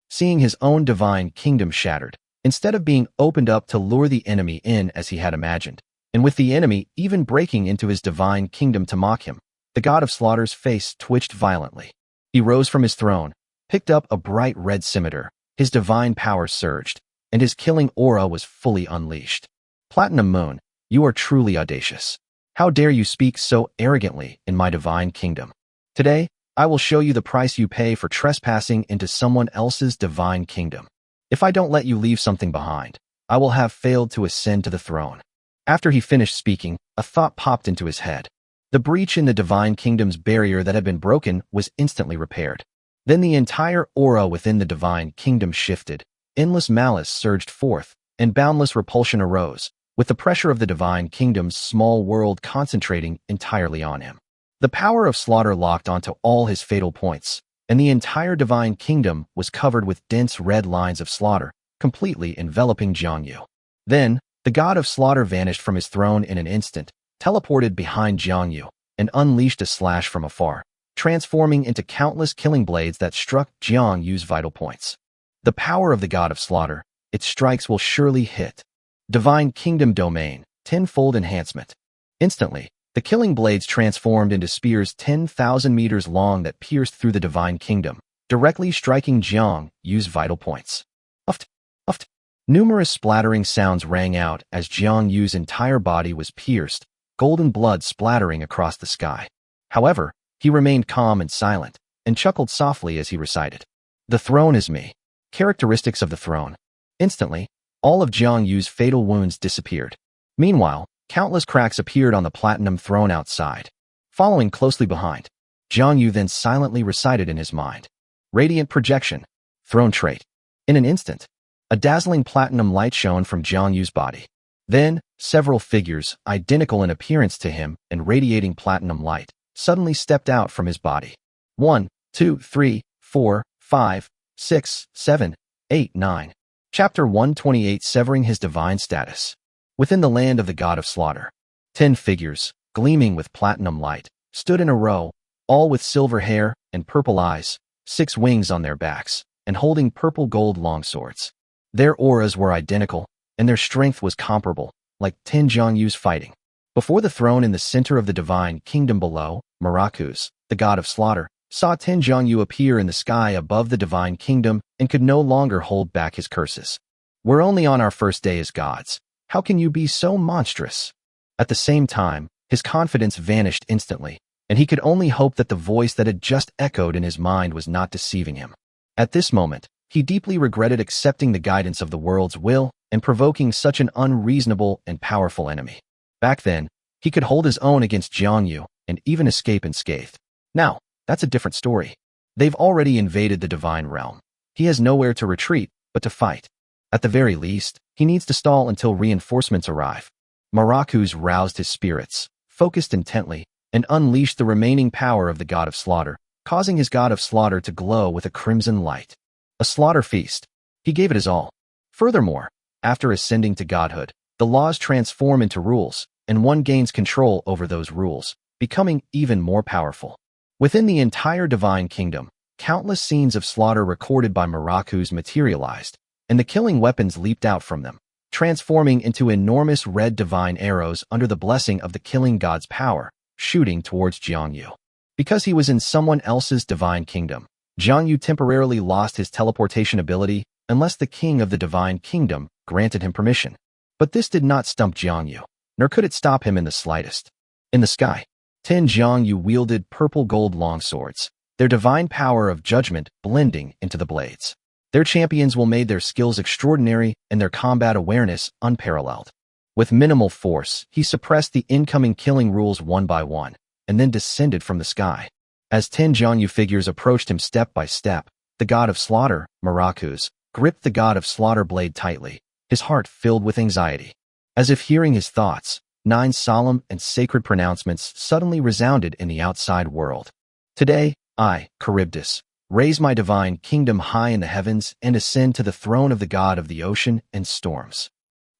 Seeing his own divine kingdom shattered, instead of being opened up to lure the enemy in as he had imagined, and with the enemy even breaking into his divine kingdom to mock him, the god of slaughter's face twitched violently. He rose from his throne, picked up a bright red scimitar, his divine power surged, and his killing aura was fully unleashed. Platinum Moon, you are truly audacious. How dare you speak so arrogantly in my divine kingdom? Today, I will show you the price you pay for trespassing into someone else's divine kingdom. If I don't let you leave something behind, I will have failed to ascend to the throne. After he finished speaking, a thought popped into his head. The breach in the divine kingdom's barrier that had been broken was instantly repaired. Then the entire aura within the divine kingdom shifted, endless malice surged forth, and boundless repulsion arose, with the pressure of the divine kingdom's small world concentrating entirely on him. The power of slaughter locked onto all his fatal points, and the entire divine kingdom was covered with dense red lines of slaughter, completely enveloping Jiang Yu. Then, the god of slaughter vanished from his throne in an instant, teleported behind Jiang Yu, and unleashed a slash from afar, transforming into countless killing blades that struck Jiang Yu's vital points. The power of the god of slaughter, its strikes will surely hit. Divine Kingdom Domain, tenfold enhancement. Instantly, the killing blades transformed into spears 10,000 meters long that pierced through the divine kingdom, directly striking Jiang Yu's vital points. Uft, uft. Numerous splattering sounds rang out as Jiang Yu's entire body was pierced, golden blood splattering across the sky. However, he remained calm and silent, and chuckled softly as he recited, "The throne is me." Characteristics of the throne. Instantly, all of Jiang Yu's fatal wounds disappeared. Meanwhile, countless cracks appeared on the platinum throne outside. Following closely behind, Jiang Yu then silently recited in his mind, "Radiant projection, throne trait." In an instant, a dazzling platinum light shone from Jiang Yu's body. Then, several figures, identical in appearance to him and radiating platinum light, suddenly stepped out from his body. 1, 2, 3, 4, 5, 6, 7, 8, 9. Chapter 128 Severing His Divine Status. Within the land of the god of slaughter, 10 figures, gleaming with platinum light, stood in a row, all with silver hair and purple eyes, 6 wings on their backs, and holding purple gold longswords. Their auras were identical, and their strength was comparable, like 10 Jiang Yu's fighting. Before the throne in the center of the divine kingdom below, Marakus, the god of slaughter, saw 10 Jiang Yu appear in the sky above the divine kingdom and could no longer hold back his curses. "We're only on our first day as gods. How can you be so monstrous?" At the same time, his confidence vanished instantly, and he could only hope that the voice that had just echoed in his mind was not deceiving him. At this moment, he deeply regretted accepting the guidance of the world's will and provoking such an unreasonable and powerful enemy. Back then, he could hold his own against Jiang Yu and even escape unscathed. Now, that's a different story. They've already invaded the divine realm. He has nowhere to retreat but to fight. At the very least, he needs to stall until reinforcements arrive. Marakus roused his spirits, focused intently, and unleashed the remaining power of the god of slaughter, causing his god of slaughter to glow with a crimson light. A slaughter feast. He gave it his all. Furthermore, After ascending to godhood, the laws transform into rules, and one gains control over those rules, becoming even more powerful. Within the entire divine kingdom, countless scenes of slaughter recorded by Mirakus materialized, and the killing weapons leaped out from them, transforming into enormous red divine arrows under the blessing of the killing god's power, shooting towards Jiangyu. Because he was in someone else's divine kingdom, Jiangyu temporarily lost his teleportation ability unless the king of the divine kingdom granted him permission. But this did not stump Jiangyu, nor could it stop him in the slightest. In the sky, 10 Jiangyu wielded purple-gold longswords, their divine power of judgment blending into the blades. Their champions will made their skills extraordinary and their combat awareness unparalleled. With minimal force, he suppressed the incoming killing rules one by one, and then descended from the sky. As 10 Jiangyu figures approached him step by step, the god of slaughter, Mirakus, gripped the god of slaughter blade tightly, his heart filled with anxiety. As if hearing his thoughts, 9 solemn and sacred pronouncements suddenly resounded in the outside world. Today, I, Charybdis, raise my divine kingdom high in the heavens and ascend to the throne of the god of the ocean and storms.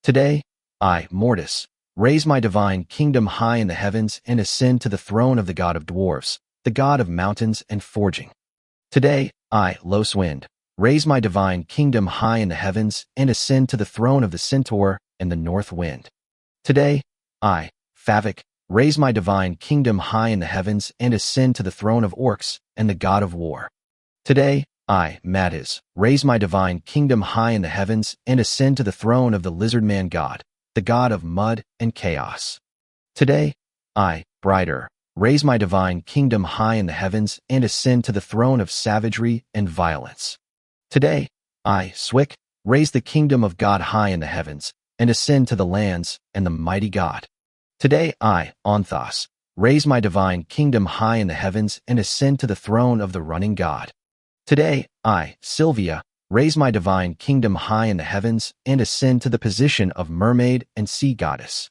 Today, I, Mortis, raise my divine kingdom high in the heavens and ascend to the throne of the god of dwarves, the god of mountains and forging. Today, I, Los Wind, raise my divine kingdom high in the heavens and ascend to the throne of the centaur and the north wind. Today, I, Favik, raise my divine kingdom high in the heavens and ascend to the throne of orcs and the god of war. Today, I, Matiz, raise my divine kingdom high in the heavens and ascend to the throne of the lizardman god, the god of mud and chaos. Today, I, Brighter, raise my divine kingdom high in the heavens and ascend to the throne of savagery and violence. Today, I, Swick, raise the kingdom of God high in the heavens and ascend to the lands and the mighty God. Today, I, Onthos, raise my divine kingdom high in the heavens and ascend to the throne of the running God. Today, I, Sylvia, raise my divine kingdom high in the heavens and ascend to the position of mermaid and sea goddess.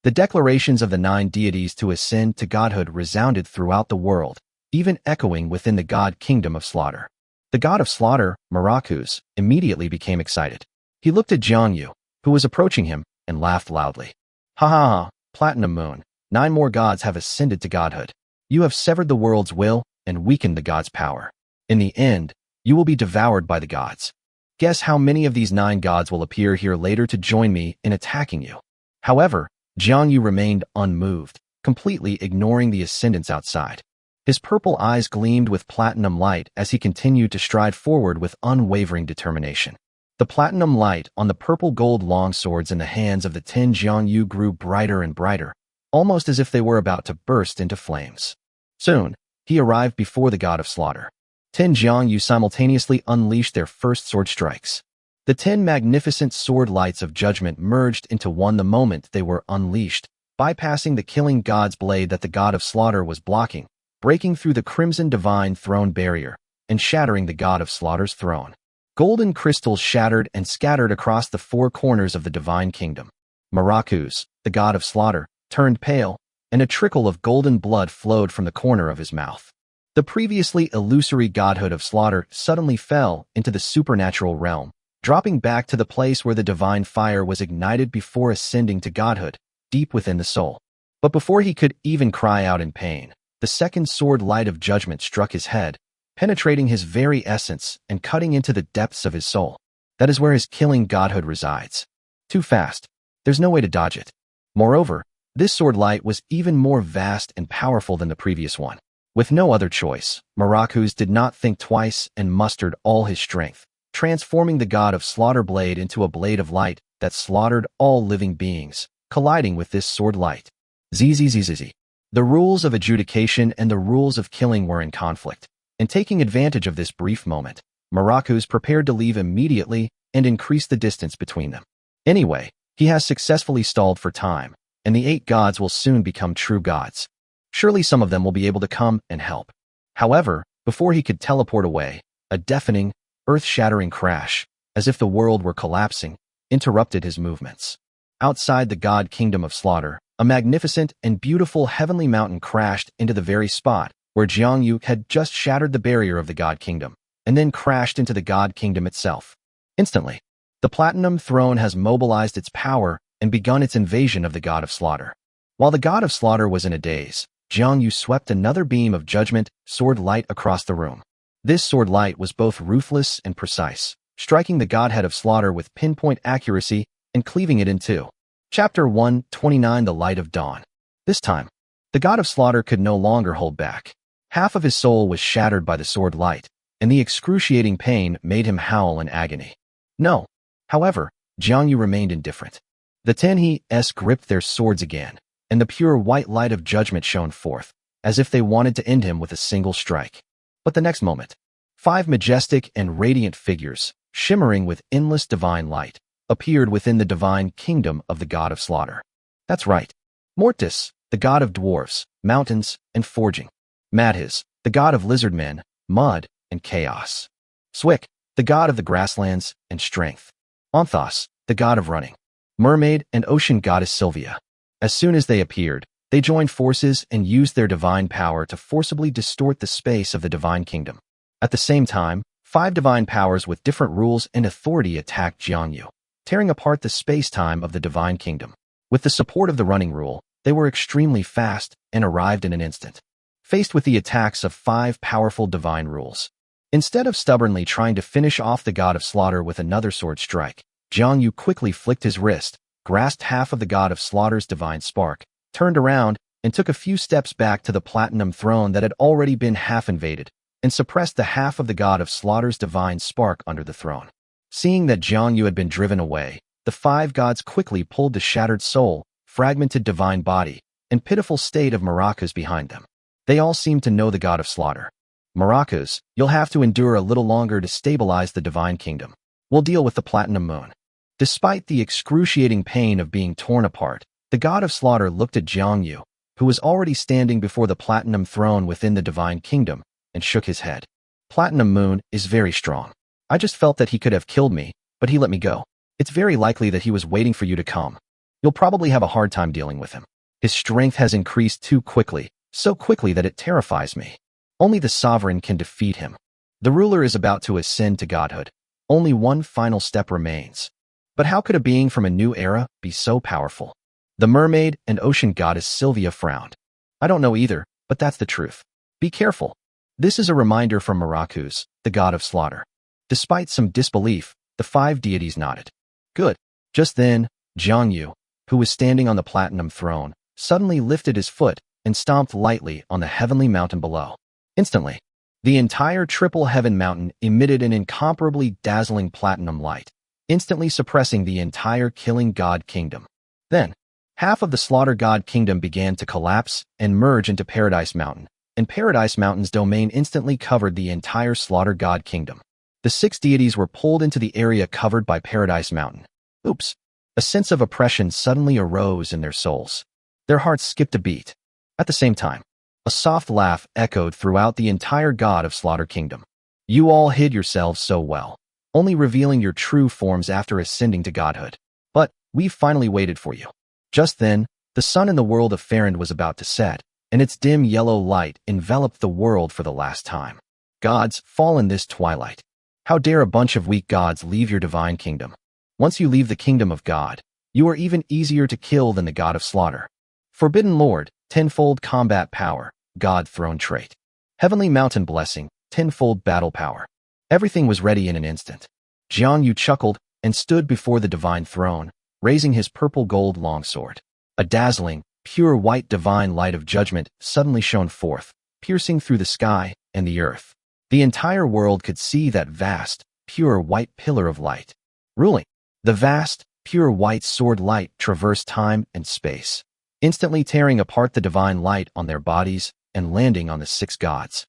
The declarations of the 9 deities to ascend to godhood resounded throughout the world, even echoing within the god kingdom of slaughter. The god of slaughter, Mirakus, immediately became excited. He looked at Jiangyu, who was approaching him, and laughed loudly. Ha ha ha, Platinum Moon, 9 more gods have ascended to godhood. You have severed the world's will and weakened the god's power. In the end, you will be devoured by the gods. Guess how many of these 9 gods will appear here later to join me in attacking you. However, Jiangyu remained unmoved, completely ignoring the ascendants outside. His purple eyes gleamed with platinum light as he continued to stride forward with unwavering determination. The platinum light on the purple-gold longswords in the hands of the 10 Jiangyu grew brighter and brighter, almost as if they were about to burst into flames. Soon, he arrived before the god of slaughter. 10 Jiangyu simultaneously unleashed their first sword strikes. The 10 magnificent sword lights of judgment merged into one the moment they were unleashed, bypassing the killing god's blade that the god of slaughter was blocking, breaking through the crimson divine throne barrier, and shattering the god of slaughter's throne. Golden crystals shattered and scattered across the 4 corners of the divine kingdom. Mirakus, the god of slaughter, turned pale, and a trickle of golden blood flowed from the corner of his mouth. The previously illusory godhood of slaughter suddenly fell into the supernatural realm, dropping back to the place where the divine fire was ignited before ascending to godhood, deep within the soul. But before he could even cry out in pain, the second sword light of judgment struck his head, penetrating his very essence and cutting into the depths of his soul. That is where his killing godhood resides. Too fast. There's no way to dodge it. Moreover, this sword light was even more vast and powerful than the previous one. With no other choice, Mirakus did not think twice and mustered all his strength, transforming the god of slaughter blade into a blade of light that slaughtered all living beings, colliding with this sword light. Zzz. The rules of adjudication and the rules of killing were in conflict, and taking advantage of this brief moment, Mirakus prepared to leave immediately and increase the distance between them. Anyway, he has successfully stalled for time, and the 8 gods will soon become true gods. Surely some of them will be able to come and help. However, before he could teleport away, a deafening, earth-shattering crash, as if the world were collapsing, interrupted his movements. Outside the god kingdom of slaughter, a magnificent and beautiful heavenly mountain crashed into the very spot where Jiangyu had just shattered the barrier of the god kingdom, and then crashed into the god kingdom itself. Instantly, The Platinum Throne has mobilized its power and begun its invasion of the God of Slaughter. While the God of Slaughter was in a daze, Jiang Yu swept another beam of judgment, sword light across the room. This sword light was both ruthless and precise, striking the Godhead of Slaughter with pinpoint accuracy and cleaving it in two. Chapter 129 The Light of Dawn. This time, the God of Slaughter could no longer hold back. Half of his soul was shattered by the sword light, and the excruciating pain made him howl in agony. No. However, Jiang Yu remained indifferent. The Tenhi-s gripped their swords again, and the pure white light of judgment shone forth, as if they wanted to end him with a single strike. But the next moment, 5 majestic and radiant figures, shimmering with endless divine light, appeared within the divine kingdom of the God of Slaughter. That's right. Mortis, the god of dwarves, mountains, and forging. Madhis, the god of lizardmen, mud, and chaos. Swick, the god of the grasslands and strength. Onthos, the god of running. Mermaid and ocean goddess Sylvia. As soon as they appeared, they joined forces and used their divine power to forcibly distort the space of the divine kingdom. At the same time, 5 divine powers with different rules and authority attacked Jiang Yu, tearing apart the space-time of the divine kingdom. With the support of the running rule, they were extremely fast and arrived in an instant. Faced with the attacks of 5 powerful divine rules, instead of stubbornly trying to finish off the God of Slaughter with another sword strike, Jiang Yu quickly flicked his wrist, grasped half of the God of Slaughter's divine spark, turned around, and took a few steps back to the Platinum Throne that had already been half invaded, and suppressed the half of the God of Slaughter's divine spark under the throne. Seeing that Jiang Yu had been driven away, the 5 gods quickly pulled the shattered soul, fragmented divine body, and pitiful state of maracas behind them. They all seemed to know the God of Slaughter. Maracas, you'll have to endure a little longer to stabilize the divine kingdom. We'll deal with the Platinum Moon. Despite the excruciating pain of being torn apart, the God of Slaughter looked at Jiang Yu, who was already standing before the Platinum Throne within the divine kingdom, and shook his head. Platinum Moon is very strong. I just felt that he could have killed me, but he let me go. It's very likely that he was waiting for you to come. You'll probably have a hard time dealing with him. His strength has increased too quickly, so quickly that it terrifies me. Only the sovereign can defeat him. The ruler is about to ascend to godhood. Only one final step remains. But how could a being from a new era be so powerful? The mermaid and ocean goddess Sylvia frowned. I don't know either, but that's the truth. Be careful. This is a reminder from Maracus, the God of Slaughter. Despite some disbelief, the 5 deities nodded. Good. Just then, Jiang Yu, who was standing on the Platinum Throne, suddenly lifted his foot and stomped lightly on the heavenly mountain below. Instantly, the entire triple heaven mountain emitted an incomparably dazzling platinum light, instantly suppressing the entire killing god kingdom. Then, half of the Slaughter god kingdom began to collapse and merge into Paradise Mountain, and Paradise Mountain's domain instantly covered the entire Slaughter god kingdom. The 6 deities were pulled into the area covered by Paradise Mountain. Oops. A sense of oppression suddenly arose in their souls. Their hearts skipped a beat. At the same time, a soft laugh echoed throughout the entire God of Slaughter kingdom. You all hid yourselves so well, only revealing your true forms after ascending to godhood. But we've finally waited for you. Just then, the sun in the world of Farrand was about to set, and its dim yellow light enveloped the world for the last time. Gods, fall in this twilight. How dare a bunch of weak gods leave your divine kingdom? Once you leave the kingdom of God, you are even easier to kill than the God of Slaughter. Forbidden Lord, tenfold combat power, God throne trait. Heavenly mountain blessing, tenfold battle power. Everything was ready in an instant. Jiang Yu chuckled and stood before the divine throne, raising his purple gold longsword. A dazzling, pure white divine light of judgment suddenly shone forth, piercing through the sky and the earth. The entire world could see that vast, pure white pillar of light. Ruling, the vast, pure white sword light traversed time and space, instantly tearing apart the divine light on their bodies and landing on the 6 gods.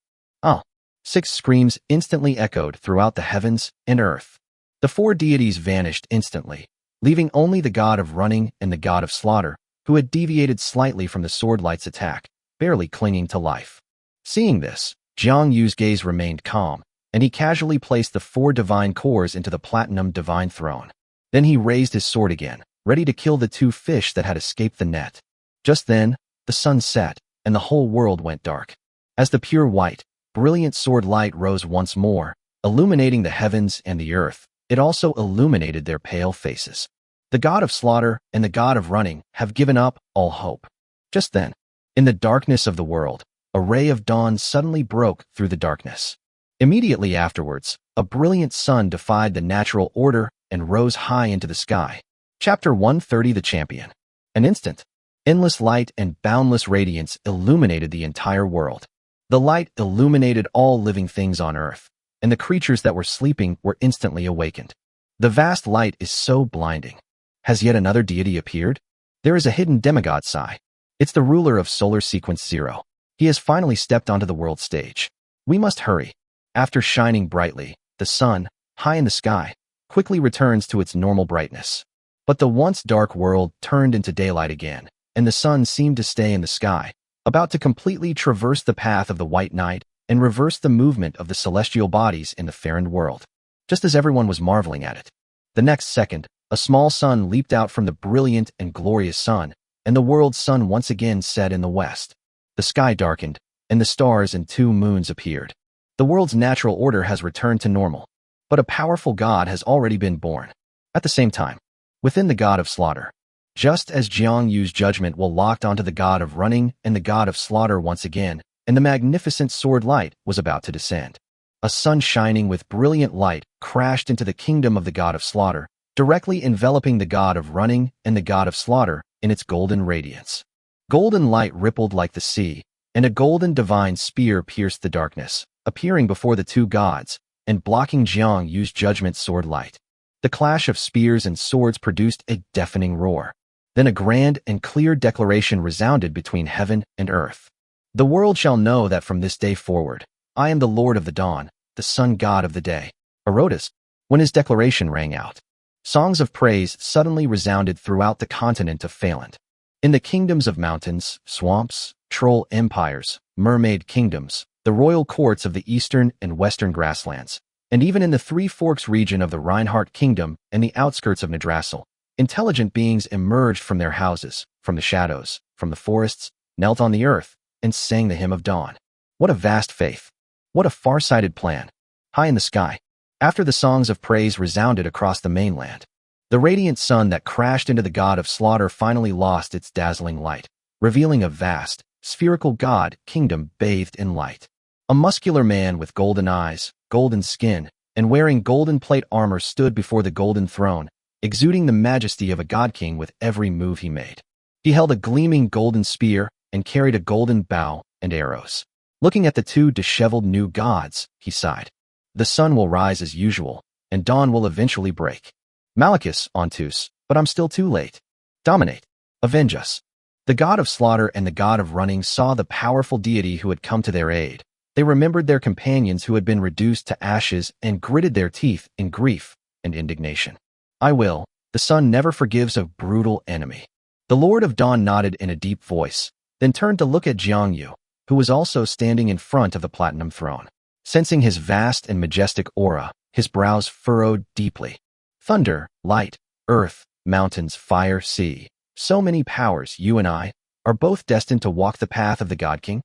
6 screams instantly echoed throughout the heavens and earth. The 4 deities vanished instantly, leaving only the God of Running and the God of Slaughter, who had deviated slightly from the sword light's attack, barely clinging to life. Seeing this, Jiang Yu's gaze remained calm, and he casually placed the 4 divine cores into the Platinum Divine Throne. Then he raised his sword again, ready to kill the 2 fish that had escaped the net. Just then, the sun set, and the whole world went dark. As the pure white, brilliant sword light rose once more, illuminating the heavens and the earth, it also illuminated their pale faces. The god of slaughter and the god of running have given up all hope. Just then, in the darkness of the world, a ray of dawn suddenly broke through the darkness. Immediately afterwards, a brilliant sun defied the natural order and rose high into the sky. Chapter 130 The Champion. An instant, endless light and boundless radiance illuminated the entire world. The light illuminated all living things on earth, and the creatures that were sleeping were instantly awakened. The vast light is so blinding. Has yet another deity appeared? There is a hidden demigod Sai. It's the ruler of Solar Sequence 0. He has finally stepped onto the world stage. We must hurry. After shining brightly, the sun, high in the sky, quickly returns to its normal brightness. But the once dark world turned into daylight again, and the sun seemed to stay in the sky, about to completely traverse the path of the white night and reverse the movement of the celestial bodies in the Farron world. Just as everyone was marveling at it, the next second, a small sun leaped out from the brilliant and glorious sun, and the world's sun once again set in the west. The sky darkened, and the stars and 2 moons appeared. The world's natural order has returned to normal, but a powerful god has already been born. At the same time, within the god of slaughter, just as Jiang Yu's judgment will locked onto the god of running and the god of slaughter once again, and the magnificent sword light was about to descend. A sun shining with brilliant light crashed into the kingdom of the god of slaughter, directly enveloping the god of running and the god of slaughter in its golden radiance. Golden light rippled like the sea, and a golden divine spear pierced the darkness, appearing before the 2 gods and blocking Jiang Yu's judgment sword light. The clash of spears and swords produced a deafening roar. Then a grand and clear declaration resounded between heaven and earth. The world shall know that from this day forward, I am the Lord of the Dawn, the sun god of the day. Herodotus, when his declaration rang out, songs of praise suddenly resounded throughout the continent of Phaland. In the kingdoms of mountains, swamps, troll empires, mermaid kingdoms, the royal courts of the eastern and western grasslands, and even in the 3 Forks region of the Reinhardt Kingdom and the outskirts of Nadrassil, intelligent beings emerged from their houses, from the shadows, from the forests, knelt on the earth, and sang the hymn of dawn. What a vast faith! What a far-sighted plan! High in the sky, after the songs of praise resounded across the mainland, the radiant sun that crashed into the god of slaughter finally lost its dazzling light, revealing a vast, spherical god kingdom bathed in light. A muscular man with golden eyes, golden skin, and wearing golden plate armor stood before the golden throne, exuding the majesty of a god king with every move he made. He held a gleaming golden spear and carried a golden bow and arrows. Looking at the 2 disheveled new gods, he sighed. The sun will rise as usual, and dawn will eventually break. Malachus, Ontus, but I'm still too late. Dominate. Avenge us. The god of slaughter and the god of running saw the powerful deity who had come to their aid. They remembered their companions who had been reduced to ashes and gritted their teeth in grief and indignation. I will. The sun never forgives a brutal enemy. The Lord of Dawn nodded in a deep voice, then turned to look at Jiang Yu, who was also standing in front of the platinum throne. Sensing his vast and majestic aura, his brows furrowed deeply. Thunder, light, earth, mountains, fire, sea. So many powers, you and I, are both destined to walk the path of the God King?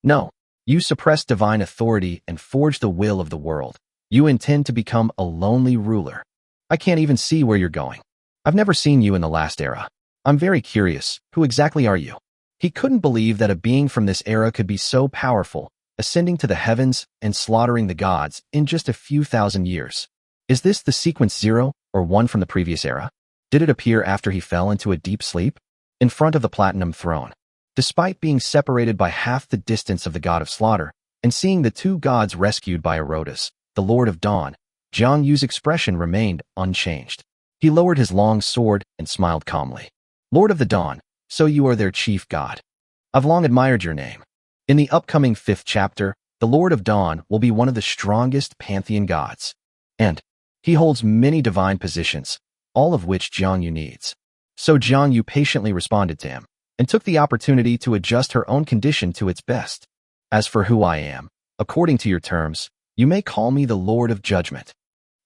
No. You suppress divine authority and forge the will of the world. You intend to become a lonely ruler. I can't even see where you're going. I've never seen you in the last era. I'm very curious. Who exactly are you? He couldn't believe that a being from this era could be so powerful, ascending to the heavens and slaughtering the gods in just a few thousand years. Is this the sequence 0 or 1 from the previous era? Did it appear after he fell into a deep sleep? In front of the platinum throne. Despite being separated by half the distance of the god of slaughter, and seeing the 2 gods rescued by Herodotus, the Lord of Dawn, Jiang Yu's expression remained unchanged. He lowered his long sword and smiled calmly. Lord of the Dawn, so you are their chief god. I've long admired your name. In the upcoming 5th chapter, the Lord of Dawn will be one of the strongest pantheon gods. And he holds many divine positions, all of which Jiang Yu needs. So Jiang Yu patiently responded to him, and took the opportunity to adjust her own condition to its best. As for who I am, according to your terms, you may call me the Lord of Judgment.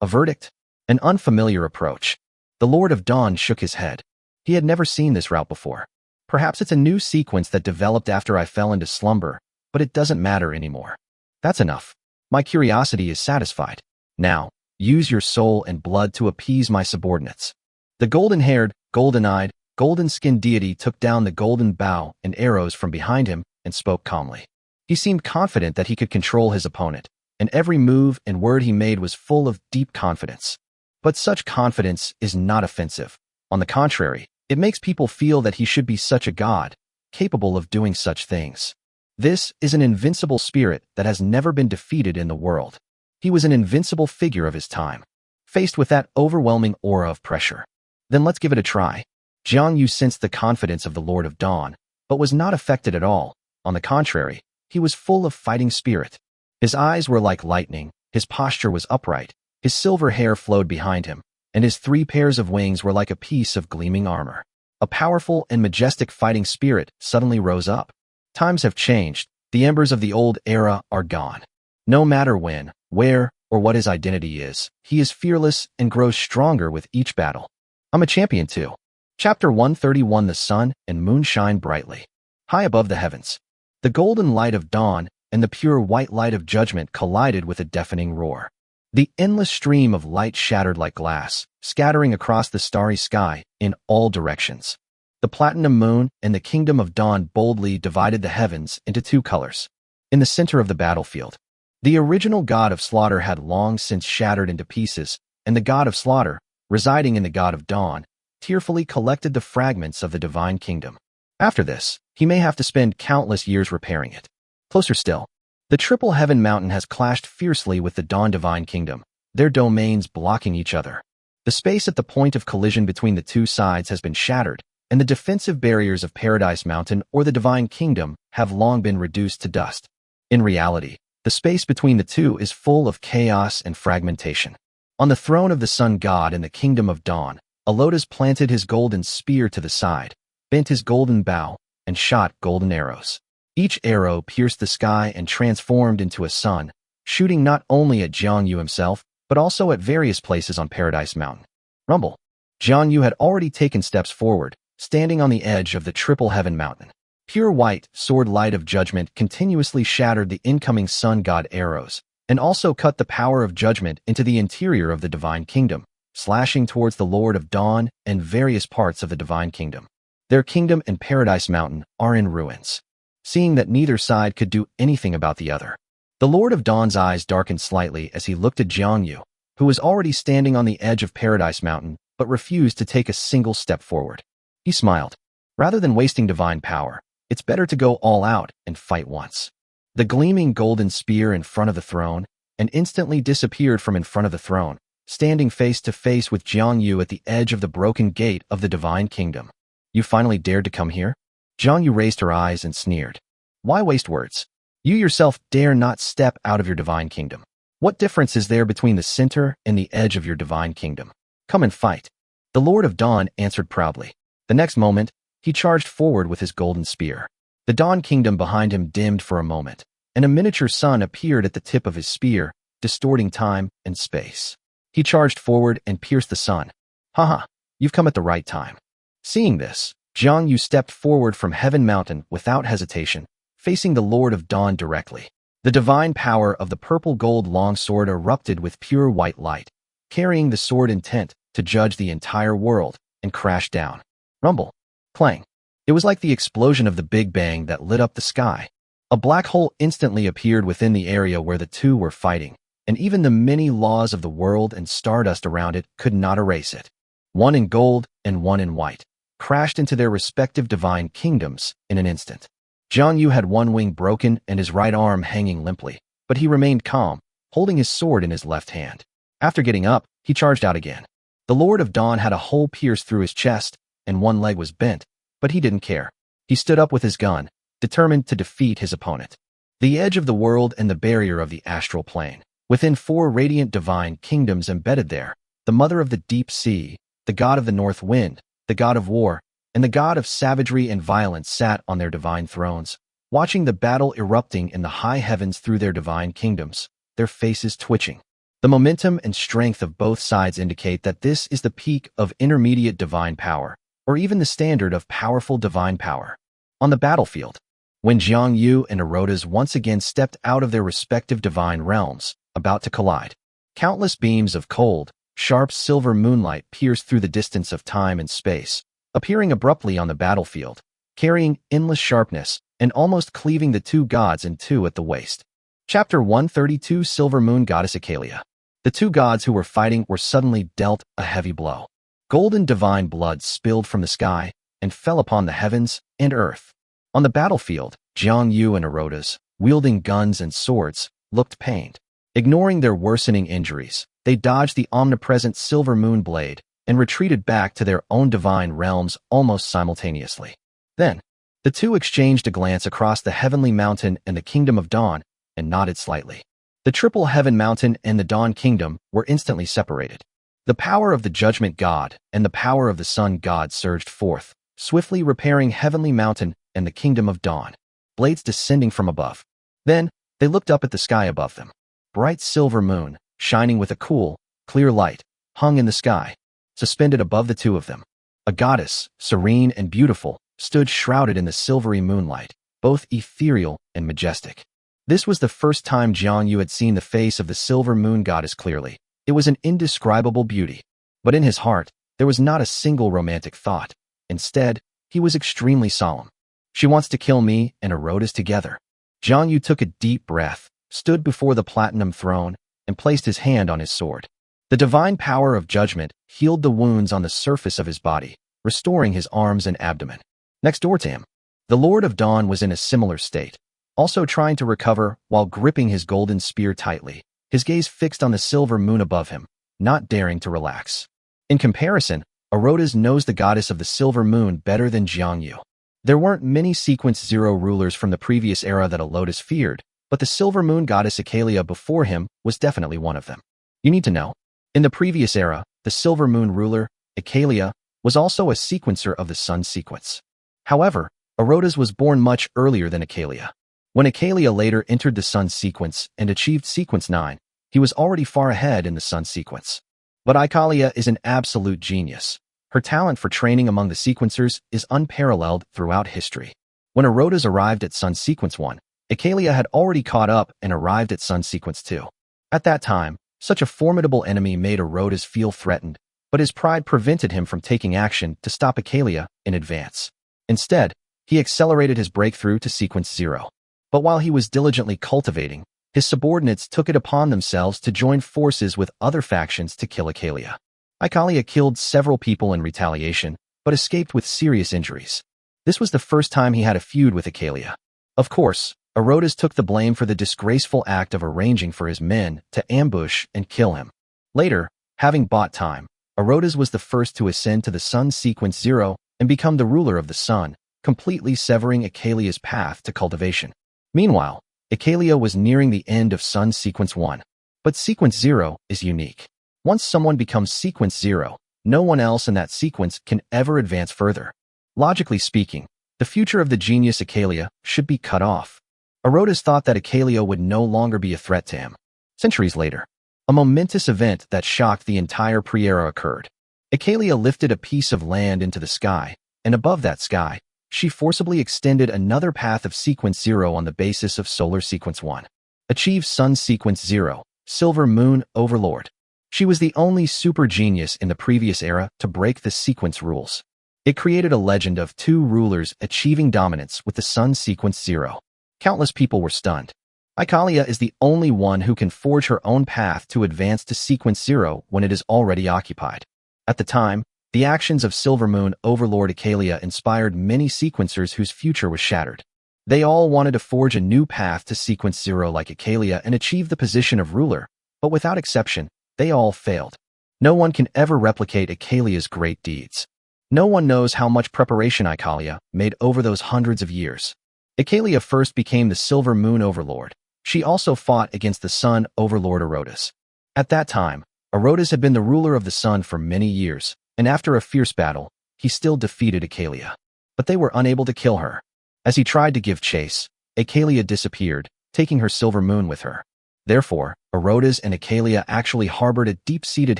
A verdict? An unfamiliar approach. The Lord of Dawn shook his head. He had never seen this route before. Perhaps it's a new sequence that developed after I fell into slumber, but it doesn't matter anymore. That's enough. My curiosity is satisfied. Now, Use your soul and blood to appease my subordinates. The golden-haired, golden-eyed, golden-skinned deity took down the golden bow and arrows from behind him and spoke calmly. He seemed confident that he could control his opponent, and every move and word he made was full of deep confidence. But such confidence is not offensive. On the contrary, it makes people feel that he should be such a god, capable of doing such things. This is an invincible spirit that has never been defeated in the world. He was an invincible figure of his time, faced with that overwhelming aura of pressure. Then let's give it a try. Jiang Yu sensed the confidence of the Lord of Dawn, but was not affected at all. On the contrary, he was full of fighting spirit. His eyes were like lightning, his posture was upright, his silver hair flowed behind him, and his 3 pairs of wings were like a piece of gleaming armor. A powerful and majestic fighting spirit suddenly rose up. Times have changed. The embers of the old era are gone. No matter when, where, or what his identity is, he is fearless and grows stronger with each battle. I'm a champion too. Chapter 131. The sun and moon shine brightly. High above the heavens, the golden light of dawn and the pure white light of judgment collided with a deafening roar. The endless stream of light shattered like glass, scattering across the starry sky in all directions. The platinum moon and the kingdom of dawn boldly divided the heavens into 2 colors. In the center of the battlefield, the original god of slaughter had long since shattered into pieces, and the god of slaughter, residing in the god of dawn, tearfully collected the fragments of the divine kingdom. After this, he may have to spend countless years repairing it. Closer still, the triple heaven mountain has clashed fiercely with the dawn divine kingdom, their domains blocking each other. The space at the point of collision between the 2 sides has been shattered, and the defensive barriers of Paradise Mountain or the divine kingdom have long been reduced to dust. In reality, the space between the 2 is full of chaos and fragmentation. On the throne of the sun god in the kingdom of dawn, a lotus planted his golden spear to the side, bent his golden bow, and shot golden arrows. Each arrow pierced the sky and transformed into a sun, shooting not only at Jiang Yu himself, but also at various places on Paradise Mountain. Rumble. Jiang Yu had already taken steps forward, standing on the edge of the triple heaven mountain. Pure white, sword light of judgment continuously shattered the incoming sun god arrows, and also cut the power of judgment into the interior of the divine kingdom, slashing towards the Lord of Dawn and various parts of the divine kingdom. Their kingdom and Paradise Mountain are in ruins. Seeing that neither side could do anything about the other, the Lord of Dawn's eyes darkened slightly as he looked at Jiang Yu, who was already standing on the edge of Paradise Mountain but refused to take a single step forward. He smiled. Rather than wasting divine power, it's better to go all out and fight once. The gleaming golden spear in front of the throne and instantly disappeared from in front of the throne, standing face to face with Jiang Yu at the edge of the broken gate of the divine kingdom. You finally dared to come here? Jiang Yu raised her eyes and sneered. Why waste words? You yourself dare not step out of your divine kingdom. What difference is there between the center and the edge of your divine kingdom? Come and fight. The Lord of Dawn answered proudly. The next moment, he charged forward with his golden spear. The Dawn Kingdom behind him dimmed for a moment, and a miniature sun appeared at the tip of his spear, distorting time and space. He charged forward and pierced the sun. Haha, you've come at the right time. Seeing this, Jiang Yu stepped forward from Heaven Mountain without hesitation, facing the Lord of Dawn directly. The divine power of the purple gold longsword erupted with pure white light, carrying the sword intent to judge the entire world, and crashed down. Rumble. Clang. It was like the explosion of the Big Bang that lit up the sky. A black hole instantly appeared within the area where the 2 were fighting, and even the many laws of the world and stardust around it could not erase it. One in gold and one in white crashed into their respective divine kingdoms in an instant. Jiang Yu had one wing broken and his right arm hanging limply, but he remained calm, holding his sword in his left hand. After getting up, he charged out again. The Lord of Dawn had a hole pierced through his chest, and one leg was bent, but he didn't care. He stood up with his gun, determined to defeat his opponent. The edge of the world and the barrier of the astral plane. Within 4 radiant divine kingdoms embedded there, the mother of the deep sea, the god of the north wind, the god of war, and the god of savagery and violence sat on their divine thrones, watching the battle erupting in the high heavens through their divine kingdoms, their faces twitching. The momentum and strength of both sides indicate that this is the peak of intermediate divine power, or even the standard of powerful divine power. On the battlefield, when Jiang Yu and Erotas once again stepped out of their respective divine realms, about to collide, Countless beams of cold, sharp silver moonlight pierce through the distance of time and space, appearing abruptly on the battlefield, carrying endless sharpness and almost cleaving the two gods in two at the waist. Chapter 132 Silver Moon Goddess Acalia. The two gods who were fighting were suddenly dealt a heavy blow. Golden divine blood spilled from the sky and fell upon the heavens and earth. On the battlefield, Jiang Yu and Erotas, wielding guns and swords, looked pained. Ignoring their worsening injuries, they dodged the omnipresent silver moon blade and retreated back to their own divine realms almost simultaneously. Then, the two exchanged a glance across the heavenly mountain and the kingdom of dawn and nodded slightly. The triple heaven mountain and the dawn kingdom were instantly separated. The power of the judgment god and the power of the sun god surged forth, swiftly repairing heavenly mountain and the kingdom of dawn, blades descending from above. Then, they looked up at the sky above them. Bright silver moon, shining with a cool, clear light, hung in the sky. Suspended above the two of them, a goddess, serene and beautiful, stood shrouded in the silvery moonlight, both ethereal and majestic. This was the first time Jiang Yu had seen the face of the silver moon goddess clearly. It was an indescribable beauty. But in his heart, there was not a single romantic thought. Instead, he was extremely solemn. She wants to kill me and Erotas together. Jiang Yu took a deep breath, stood before the platinum throne, and placed his hand on his sword. The divine power of judgment healed the wounds on the surface of his body, restoring his arms and abdomen. Next door to him, the Lord of Dawn was in a similar state, also trying to recover while gripping his golden spear tightly, his gaze fixed on the silver moon above him, not daring to relax. In comparison, Erotas knows the goddess of the silver moon better than Jiang Yu. There weren't many Sequence Zero rulers from the previous era that Erotas feared, but the silver moon goddess Acalia before him was definitely one of them. You need to know, in the previous era, the silver moon ruler, Acalia, was also a sequencer of the sun sequence. However, Erotas was born much earlier than Acalia. When Acalia later entered the sun sequence and achieved sequence 9, he was already far ahead in the sun sequence. But Acalia is an absolute genius. Her talent for training among the sequencers is unparalleled throughout history. When Erotas arrived at sun sequence 1, Acalia had already caught up and arrived at sun sequence 2. At that time, such a formidable enemy made Erotas feel threatened, but his pride prevented him from taking action to stop Acalia in advance. Instead, he accelerated his breakthrough to sequence 0. But while he was diligently cultivating, his subordinates took it upon themselves to join forces with other factions to kill Acalia. Acalia killed several people in retaliation, but escaped with serious injuries. This was the first time he had a feud with Acalia. Of course, Erotas took the blame for the disgraceful act of arranging for his men to ambush and kill him. Later, having bought time, Erotas was the first to ascend to the sun sequence 0 and become the ruler of the sun, completely severing Acalia's path to cultivation. Meanwhile, Acalia was nearing the end of sun sequence 1. But sequence 0 is unique. Once someone becomes sequence 0, no one else in that sequence can ever advance further. Logically speaking, the future of the genius Acalia should be cut off. Erotas thought that Acalia would no longer be a threat to him. Centuries later, a momentous event that shocked the entire pre-era occurred. Acalia lifted a piece of land into the sky, and above that sky, she forcibly extended another path of sequence 0 on the basis of solar sequence 1. Achieve sun sequence 0, silver moon overlord. She was the only super genius in the previous era to break the sequence rules. It created a legend of two rulers achieving dominance with the sun sequence 0. Countless people were stunned. Acalia is the only one who can forge her own path to advance to sequence 0 when it is already occupied. At the time, the actions of Silver Moon Overlord Acalia inspired many sequencers whose future was shattered. They all wanted to forge a new path to sequence 0 like Acalia and achieve the position of ruler, but without exception, they all failed. No one can ever replicate Acalia's great deeds. No one knows how much preparation Acalia made over those hundreds of years. Acalia first became the Silver Moon Overlord. She also fought against the Sun Overlord Erotas. At that time, Erotas had been the ruler of the sun for many years, and after a fierce battle, he still defeated Acalia. But they were unable to kill her. As he tried to give chase, Acalia disappeared, taking her silver moon with her. Therefore, Erotas and Acalia actually harbored a deep-seated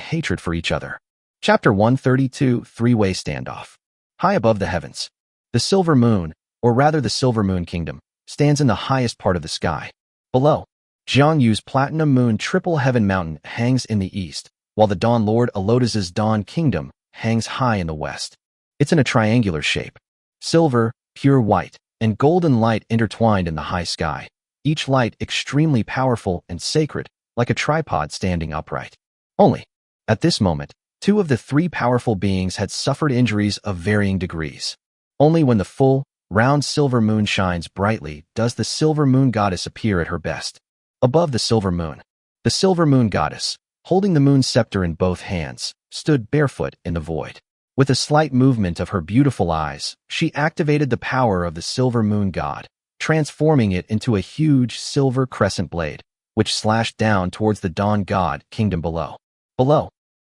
hatred for each other. Chapter 132, Three-Way Standoff. High above the heavens, the silver moon, or rather the Silver Moon Kingdom, stands in the highest part of the sky. Below, Jiang Yu's Platinum Moon Triple Heaven Mountain hangs in the east, while the Dawn Lord Alotus's Dawn Kingdom hangs high in the west. It's in a triangular shape. Silver, pure white, and golden light intertwined in the high sky, each light extremely powerful and sacred, like a tripod standing upright. Only, at this moment, two of the three powerful beings had suffered injuries of varying degrees. Only when the full, round silver moon shines brightly does the silver moon goddess appear at her best. Above the silver moon goddess, holding the moon scepter in both hands, stood barefoot in the void. With a slight movement of her beautiful eyes, she activated the power of the silver moon god, transforming it into a huge silver crescent blade, which slashed down towards the Dawn God kingdom below.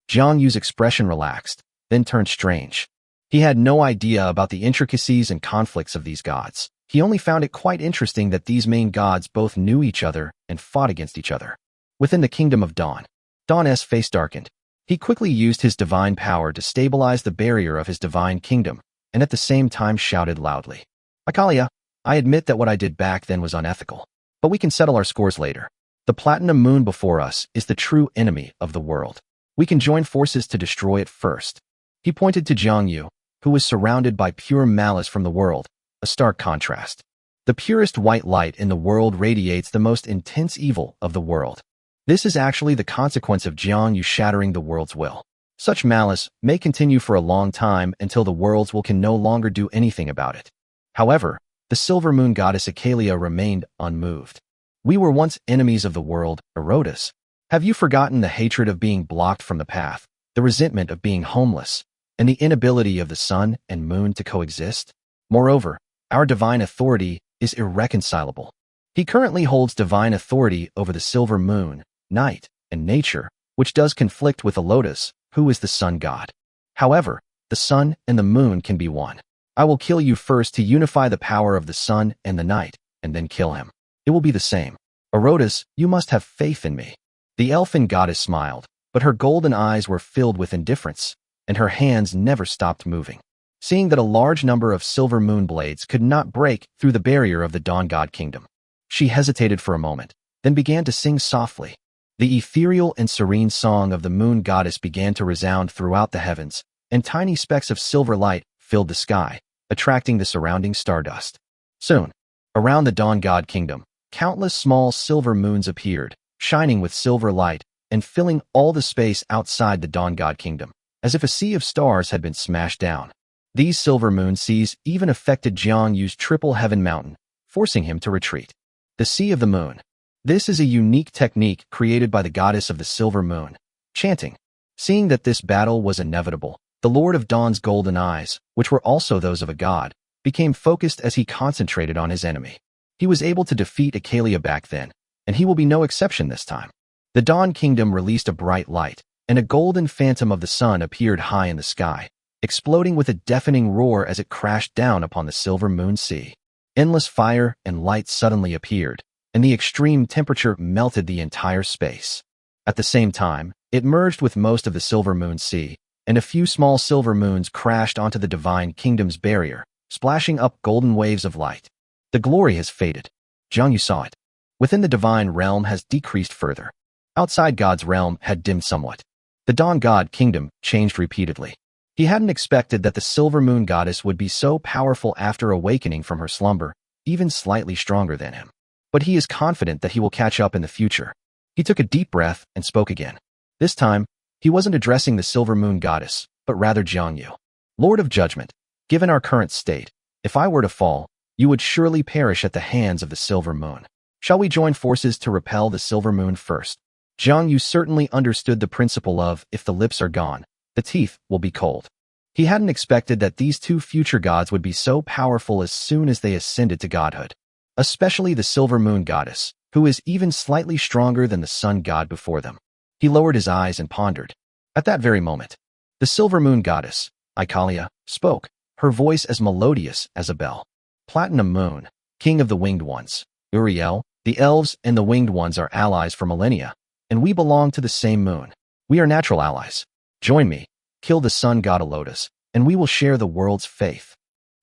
Jiang Yu's expression relaxed, then turned strange. He had no idea about the intricacies and conflicts of these gods. He only found it quite interesting that these main gods both knew each other and fought against each other. Within the kingdom of Dawn, Dawn's face darkened. He quickly used his divine power to stabilize the barrier of his divine kingdom, and at the same time shouted loudly, "Akalia, I admit that what I did back then was unethical, but we can settle our scores later. The platinum moon before us is the true enemy of the world. We can join forces to destroy it first." He pointed to Jiang Yu, who was surrounded by pure malice from the world, a stark contrast. The purest white light in the world radiates the most intense evil of the world. This is actually the consequence of Jiang Yu shattering the world's will. Such malice may continue for a long time until the world's will can no longer do anything about it. However, the silver moon goddess Akalia remained unmoved. "We were once enemies of the world, Erotus. Have you forgotten the hatred of being blocked from the path, the resentment of being homeless, and the inability of the sun and moon to coexist? Moreover, our divine authority is irreconcilable. He currently holds divine authority over the silver moon, night, and nature, which does conflict with Alotus, who is the sun god. However, the sun and the moon can be one. I will kill you first to unify the power of the sun and the night, and then kill him. It will be the same. Erotus, you must have faith in me." The elfin goddess smiled, but her golden eyes were filled with indifference, and her hands never stopped moving. Seeing that a large number of silver moon blades could not break through the barrier of the Dawn God Kingdom, she hesitated for a moment, then began to sing softly. The ethereal and serene song of the moon goddess began to resound throughout the heavens, and tiny specks of silver light filled the sky, attracting the surrounding stardust. Soon, around the Dawn God Kingdom, countless small silver moons appeared, shining with silver light and filling all the space outside the Dawn God Kingdom, as if a sea of stars had been smashed down. These silver moon seas even affected Jiang Yu's Triple Heaven Mountain, forcing him to retreat. The Sea of the Moon. This is a unique technique created by the goddess of the silver moon, chanting. Seeing that this battle was inevitable, the Lord of Dawn's golden eyes, which were also those of a god, became focused as he concentrated on his enemy. He was able to defeat Akalia back then, and he will be no exception this time. The Dawn Kingdom released a bright light, and a golden phantom of the sun appeared high in the sky, exploding with a deafening roar as it crashed down upon the silver moon sea. Endless fire and light suddenly appeared, and the extreme temperature melted the entire space. At the same time, it merged with most of the silver moon sea, and a few small silver moons crashed onto the divine kingdom's barrier, splashing up golden waves of light. The glory has faded. Jiang Yu saw it. Within the divine realm has decreased further. Outside God's realm had dimmed somewhat. The Dawn God Kingdom changed repeatedly. He hadn't expected that the silver moon goddess would be so powerful after awakening from her slumber, even slightly stronger than him. But he is confident that he will catch up in the future. He took a deep breath and spoke again. This time, he wasn't addressing the silver moon goddess, but rather Jiang Yu. "Lord of Judgment, given our current state, if I were to fall, you would surely perish at the hands of the silver moon. Shall we join forces to repel the silver moon first?" Jiang Yu certainly understood the principle of, if the lips are gone, the teeth will be cold. He hadn't expected that these two future gods would be so powerful as soon as they ascended to godhood. Especially the silver moon goddess, who is even slightly stronger than the sun god before them. He lowered his eyes and pondered. At that very moment, the silver moon goddess, Akalia, spoke, her voice as melodious as a bell. "Platinum Moon, king of the winged ones. Uriel, the elves and the winged ones are allies for millennia, and we belong to the same moon. We are natural allies. Join me, kill the sun god Alotus, and we will share the world's faith."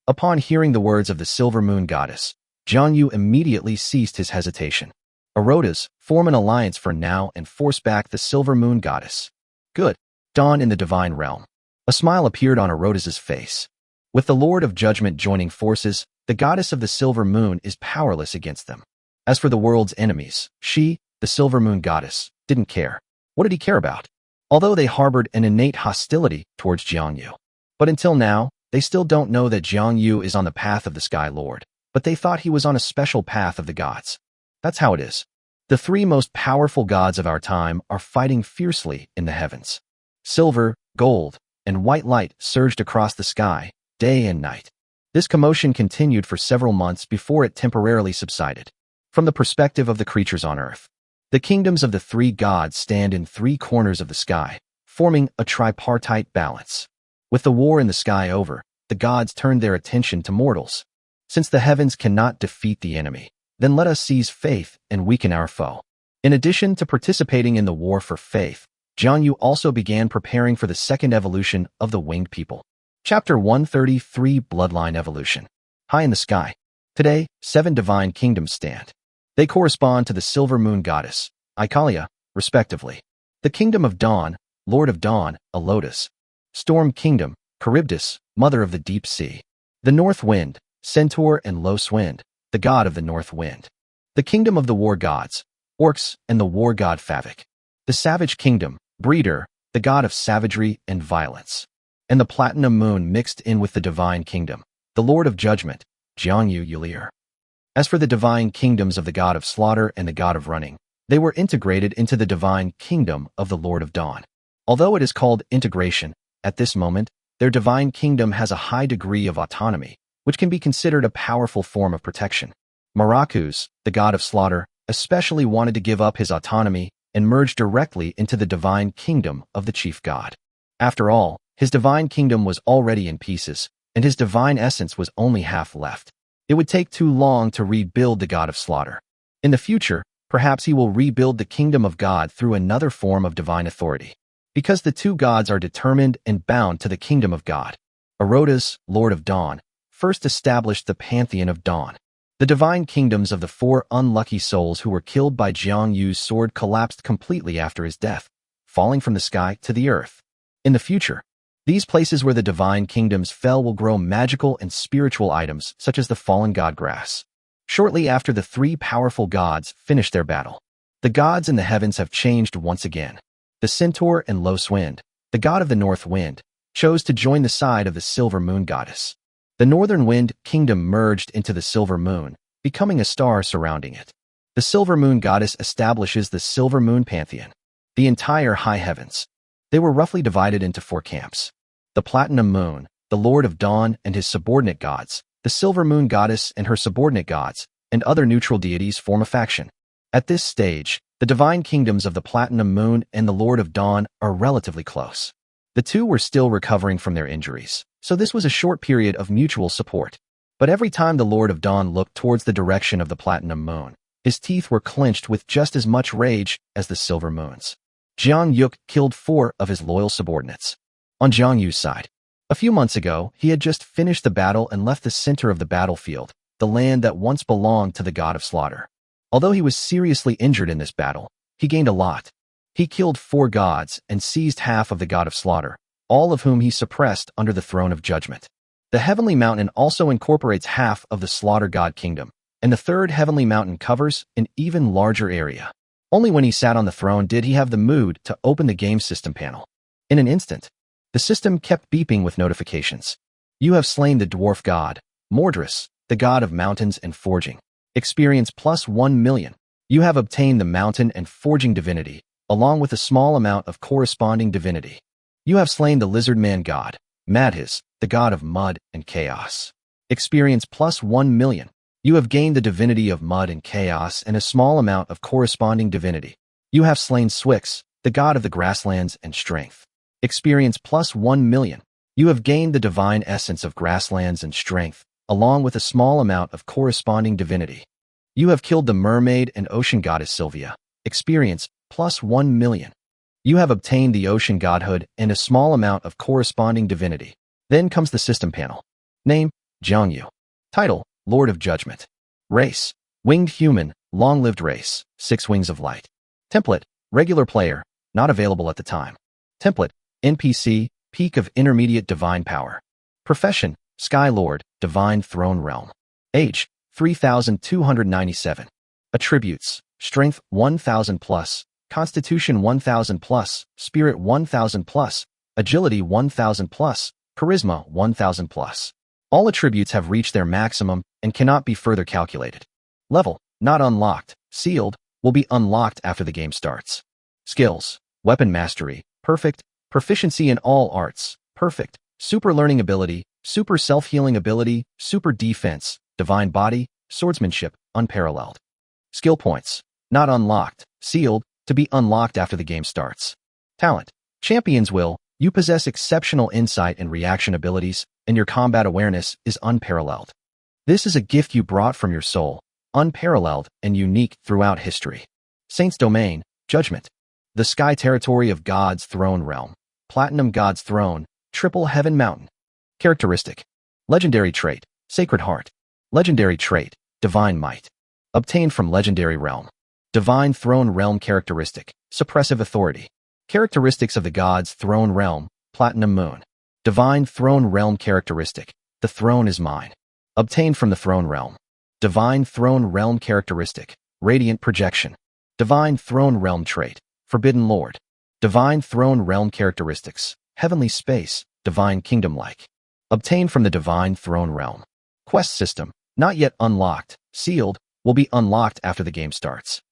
Upon hearing the words of the silver moon goddess, Jiang Yu immediately ceased his hesitation. Erotas, form an alliance for now and force back the Silver Moon Goddess. Good. Dawn in the Divine Realm. A smile appeared on Erotas's face. With the Lord of Judgment joining forces, the goddess of the Silver Moon is powerless against them. As for the world's enemies, she, the Silver Moon Goddess, didn't care. What did he care about? Although they harbored an innate hostility towards Jiangyu. But until now, they still don't know that Jiangyu is on the path of the Sky Lord, but they thought he was on a special path of the gods. That's how it is. The three most powerful gods of our time are fighting fiercely in the heavens. Silver, gold, and white light surged across the sky, day and night. This commotion continued for several months before it temporarily subsided. From the perspective of the creatures on Earth, the kingdoms of the three gods stand in three corners of the sky, forming a tripartite balance. With the war in the sky over, the gods turned their attention to mortals. Since the heavens cannot defeat the enemy, then let us seize faith and weaken our foe. In addition to participating in the war for faith, Jiangyu also began preparing for the second evolution of the winged people. Chapter 133 Bloodline Evolution. High in the sky. Today, 7 divine kingdoms stand. They correspond to the Silver Moon Goddess, Ikalia, respectively. The Kingdom of Dawn, Lord of Dawn, a lotus. Storm Kingdom, Charybdis, Mother of the Deep Sea. The North Wind, Centaur and Los Wind, the god of the North Wind. The Kingdom of the War Gods, Orcs and the War God Favik. The Savage Kingdom, Breeder, the god of savagery and violence. And the Platinum Moon mixed in with the Divine Kingdom, the Lord of Judgment, Jiangyu Yulir. As for the divine kingdoms of the god of slaughter and the god of running, they were integrated into the divine kingdom of the Lord of Dawn. Although it is called integration, at this moment, their divine kingdom has a high degree of autonomy, which can be considered a powerful form of protection. Marakus, the god of slaughter, especially wanted to give up his autonomy and merge directly into the divine kingdom of the chief god. After all, his divine kingdom was already in pieces, and his divine essence was only half left. It would take too long to rebuild the god of slaughter. In the future, perhaps he will rebuild the kingdom of God through another form of divine authority. Because the two gods are determined and bound to the kingdom of God. Erotas, Lord of Dawn, first established the pantheon of Dawn. The divine kingdoms of the 4 unlucky souls who were killed by Jiangyu's sword collapsed completely after his death, falling from the sky to the earth. In the future, these places where the divine kingdoms fell will grow magical and spiritual items such as the fallen god grass. Shortly after the 3 powerful gods finished their battle, the gods in the heavens have changed once again. The Centaur and Los Wind, the god of the North Wind, chose to join the side of the Silver Moon Goddess. The Northern Wind Kingdom merged into the Silver Moon, becoming a star surrounding it. The Silver Moon Goddess establishes the Silver Moon Pantheon, the entire high heavens. They were roughly divided into 4 camps. The Platinum Moon, the Lord of Dawn and his subordinate gods, the Silver Moon Goddess and her subordinate gods, and other neutral deities form a faction. At this stage, the divine kingdoms of the Platinum Moon and the Lord of Dawn are relatively close. The two were still recovering from their injuries, so this was a short period of mutual support. But every time the Lord of Dawn looked towards the direction of the Platinum Moon, his teeth were clenched with just as much rage as the Silver Moon's. Jiang Yuk killed 4 of his loyal subordinates. On Jiang Yu's side, a few months ago, he had just finished the battle and left the center of the battlefield, the land that once belonged to the god of slaughter. Although he was seriously injured in this battle, he gained a lot. He killed 4 gods and seized half of the god of slaughter, all of whom he suppressed under the throne of judgment. The heavenly mountain also incorporates half of the slaughter god kingdom, and the 3rd heavenly mountain covers an even larger area. Only when he sat on the throne did he have the mood to open the game system panel. In an instant, the system kept beeping with notifications. You have slain the dwarf god, Mordris, the god of mountains and forging. Experience plus 1 million. You have obtained the mountain and forging divinity, along with a small amount of corresponding divinity. You have slain the lizard man god, Madhis, the god of mud and chaos. Experience plus 1 million. You have gained the divinity of mud and chaos and a small amount of corresponding divinity. You have slain Swix, the god of the grasslands and strength. Experience plus 1 million. You have gained the divine essence of grasslands and strength, along with a small amount of corresponding divinity. You have killed the mermaid and ocean goddess Sylvia. Experience plus 1 million. You have obtained the ocean godhood and a small amount of corresponding divinity. Then comes the system panel. Name, Jiangyu. Title, Lord of Judgment. Race, winged human, long-lived race, 6 wings of light. Template, regular player, not available at the time. Template, NPC, peak of intermediate divine power. Profession, Sky Lord, divine throne realm. Age, 3297. Attributes, strength 1000 plus, constitution 1000 plus, spirit 1000 plus, agility 1000 plus, charisma 1000 plus. All attributes have reached their maximum and cannot be further calculated. Level, not unlocked, sealed, will be unlocked after the game starts. Skills, weapon mastery, perfect, proficiency in all arts, perfect, super learning ability, super self-healing ability, super defense, divine body, swordsmanship, unparalleled. Skill points, not unlocked, sealed, to be unlocked after the game starts. Talent, champion's will, you possess exceptional insight and reaction abilities, and your combat awareness is unparalleled. This is a gift you brought from your soul, unparalleled and unique throughout history. Saint's Domain, Judgment. The Sky Territory of God's Throne Realm. Platinum God's Throne, Triple Heaven Mountain. Characteristic. Legendary trait, Sacred Heart. Legendary trait, Divine Might. Obtained from Legendary Realm. Divine Throne Realm characteristic, Suppressive Authority. Characteristics of the God's Throne Realm, Platinum Moon. Divine Throne Realm characteristic, The Throne is Mine. Obtained from the Throne Realm. Divine Throne Realm characteristic, Radiant Projection. Divine Throne Realm trait, Forbidden Lord. Divine Throne Realm characteristics, Heavenly Space, Divine Kingdom-like. Obtained from the Divine Throne Realm. Quest system, not yet unlocked, sealed, will be unlocked after the game starts.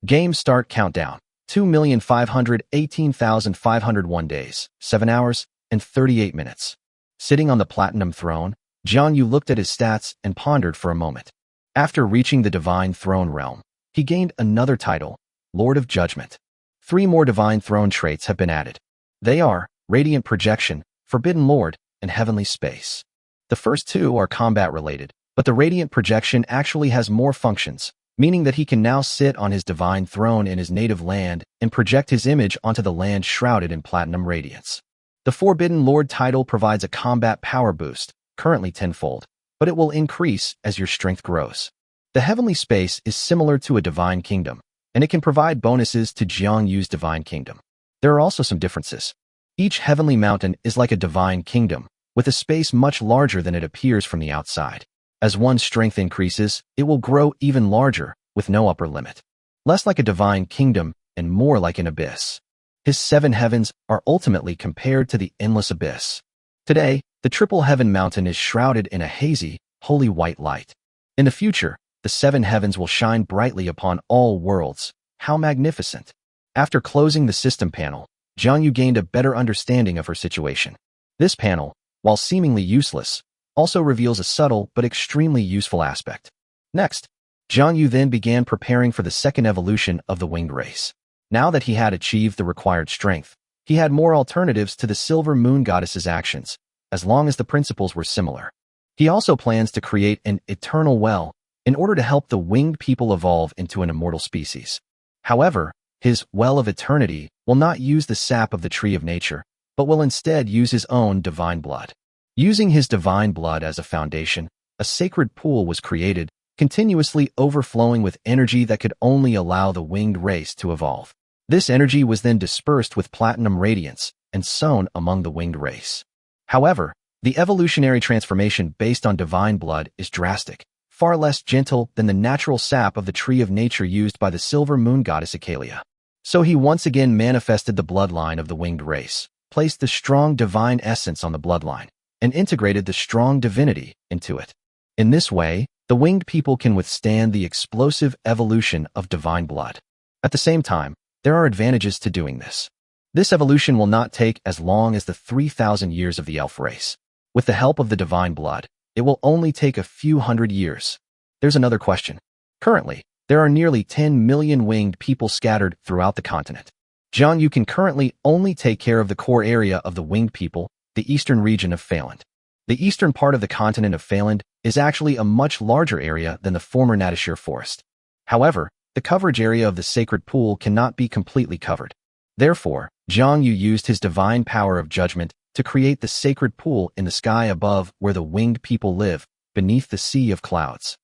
Game start countdown, 2,518,501 days, 7 hours, and 38 minutes. Sitting on the Platinum Throne, Jiang Yu looked at his stats and pondered for a moment. After reaching the Divine Throne Realm, he gained another title, Lord of Judgment. 3 more Divine Throne traits have been added. They are Radiant Projection, Forbidden Lord, and Heavenly Space. The first 2 are combat-related, but the Radiant Projection actually has more functions, meaning that he can now sit on his divine throne in his native land and project his image onto the land shrouded in platinum radiance. The Forbidden Lord title provides a combat power boost, currently tenfold, but it will increase as your strength grows. The Heavenly Space is similar to a Divine Kingdom, and it can provide bonuses to Jiang Yu's Divine Kingdom. There are also some differences. Each Heavenly Mountain is like a Divine Kingdom, with a space much larger than it appears from the outside. As one's strength increases, it will grow even larger, with no upper limit. Less like a Divine Kingdom and more like an abyss. His 7 heavens are ultimately compared to the endless abyss. Today, the Triple Heaven Mountain is shrouded in a hazy, holy white light. In the future, the 7 heavens will shine brightly upon all worlds. How magnificent! After closing the system panel, Jiang Yu gained a better understanding of her situation. This panel, while seemingly useless, also reveals a subtle but extremely useful aspect. Next, Jiang Yu then began preparing for the second evolution of the winged race. Now that he had achieved the required strength, he had more alternatives to the Silver Moon Goddess's actions, as long as the principles were similar. He also plans to create an eternal well in order to help the winged people evolve into an immortal species. However, his well of eternity will not use the sap of the tree of nature, but will instead use his own divine blood. Using his divine blood as a foundation, a sacred pool was created, continuously overflowing with energy that could only allow the winged race to evolve. This energy was then dispersed with platinum radiance and sown among the winged race. However, the evolutionary transformation based on divine blood is drastic, far less gentle than the natural sap of the tree of nature used by the Silver Moon Goddess Acalia. So he once again manifested the bloodline of the winged race, placed the strong divine essence on the bloodline, and integrated the strong divinity into it. In this way, the winged people can withstand the explosive evolution of divine blood. At the same time, there are advantages to doing this. This evolution will not take as long as the 3,000 years of the elf race. With the help of the divine blood, it will only take a few hundred years. There's another question. Currently, there are nearly 10 million winged people scattered throughout the continent. Jiang Yu can currently only take care of the core area of the winged people, the eastern region of Phaland. The eastern part of the continent of Phaland is actually a much larger area than the former Natashir forest. However, the coverage area of the sacred pool cannot be completely covered. Therefore, Jiang Yu used his divine power of judgment to create the sacred pool in the sky above where the winged people live, beneath the sea of clouds.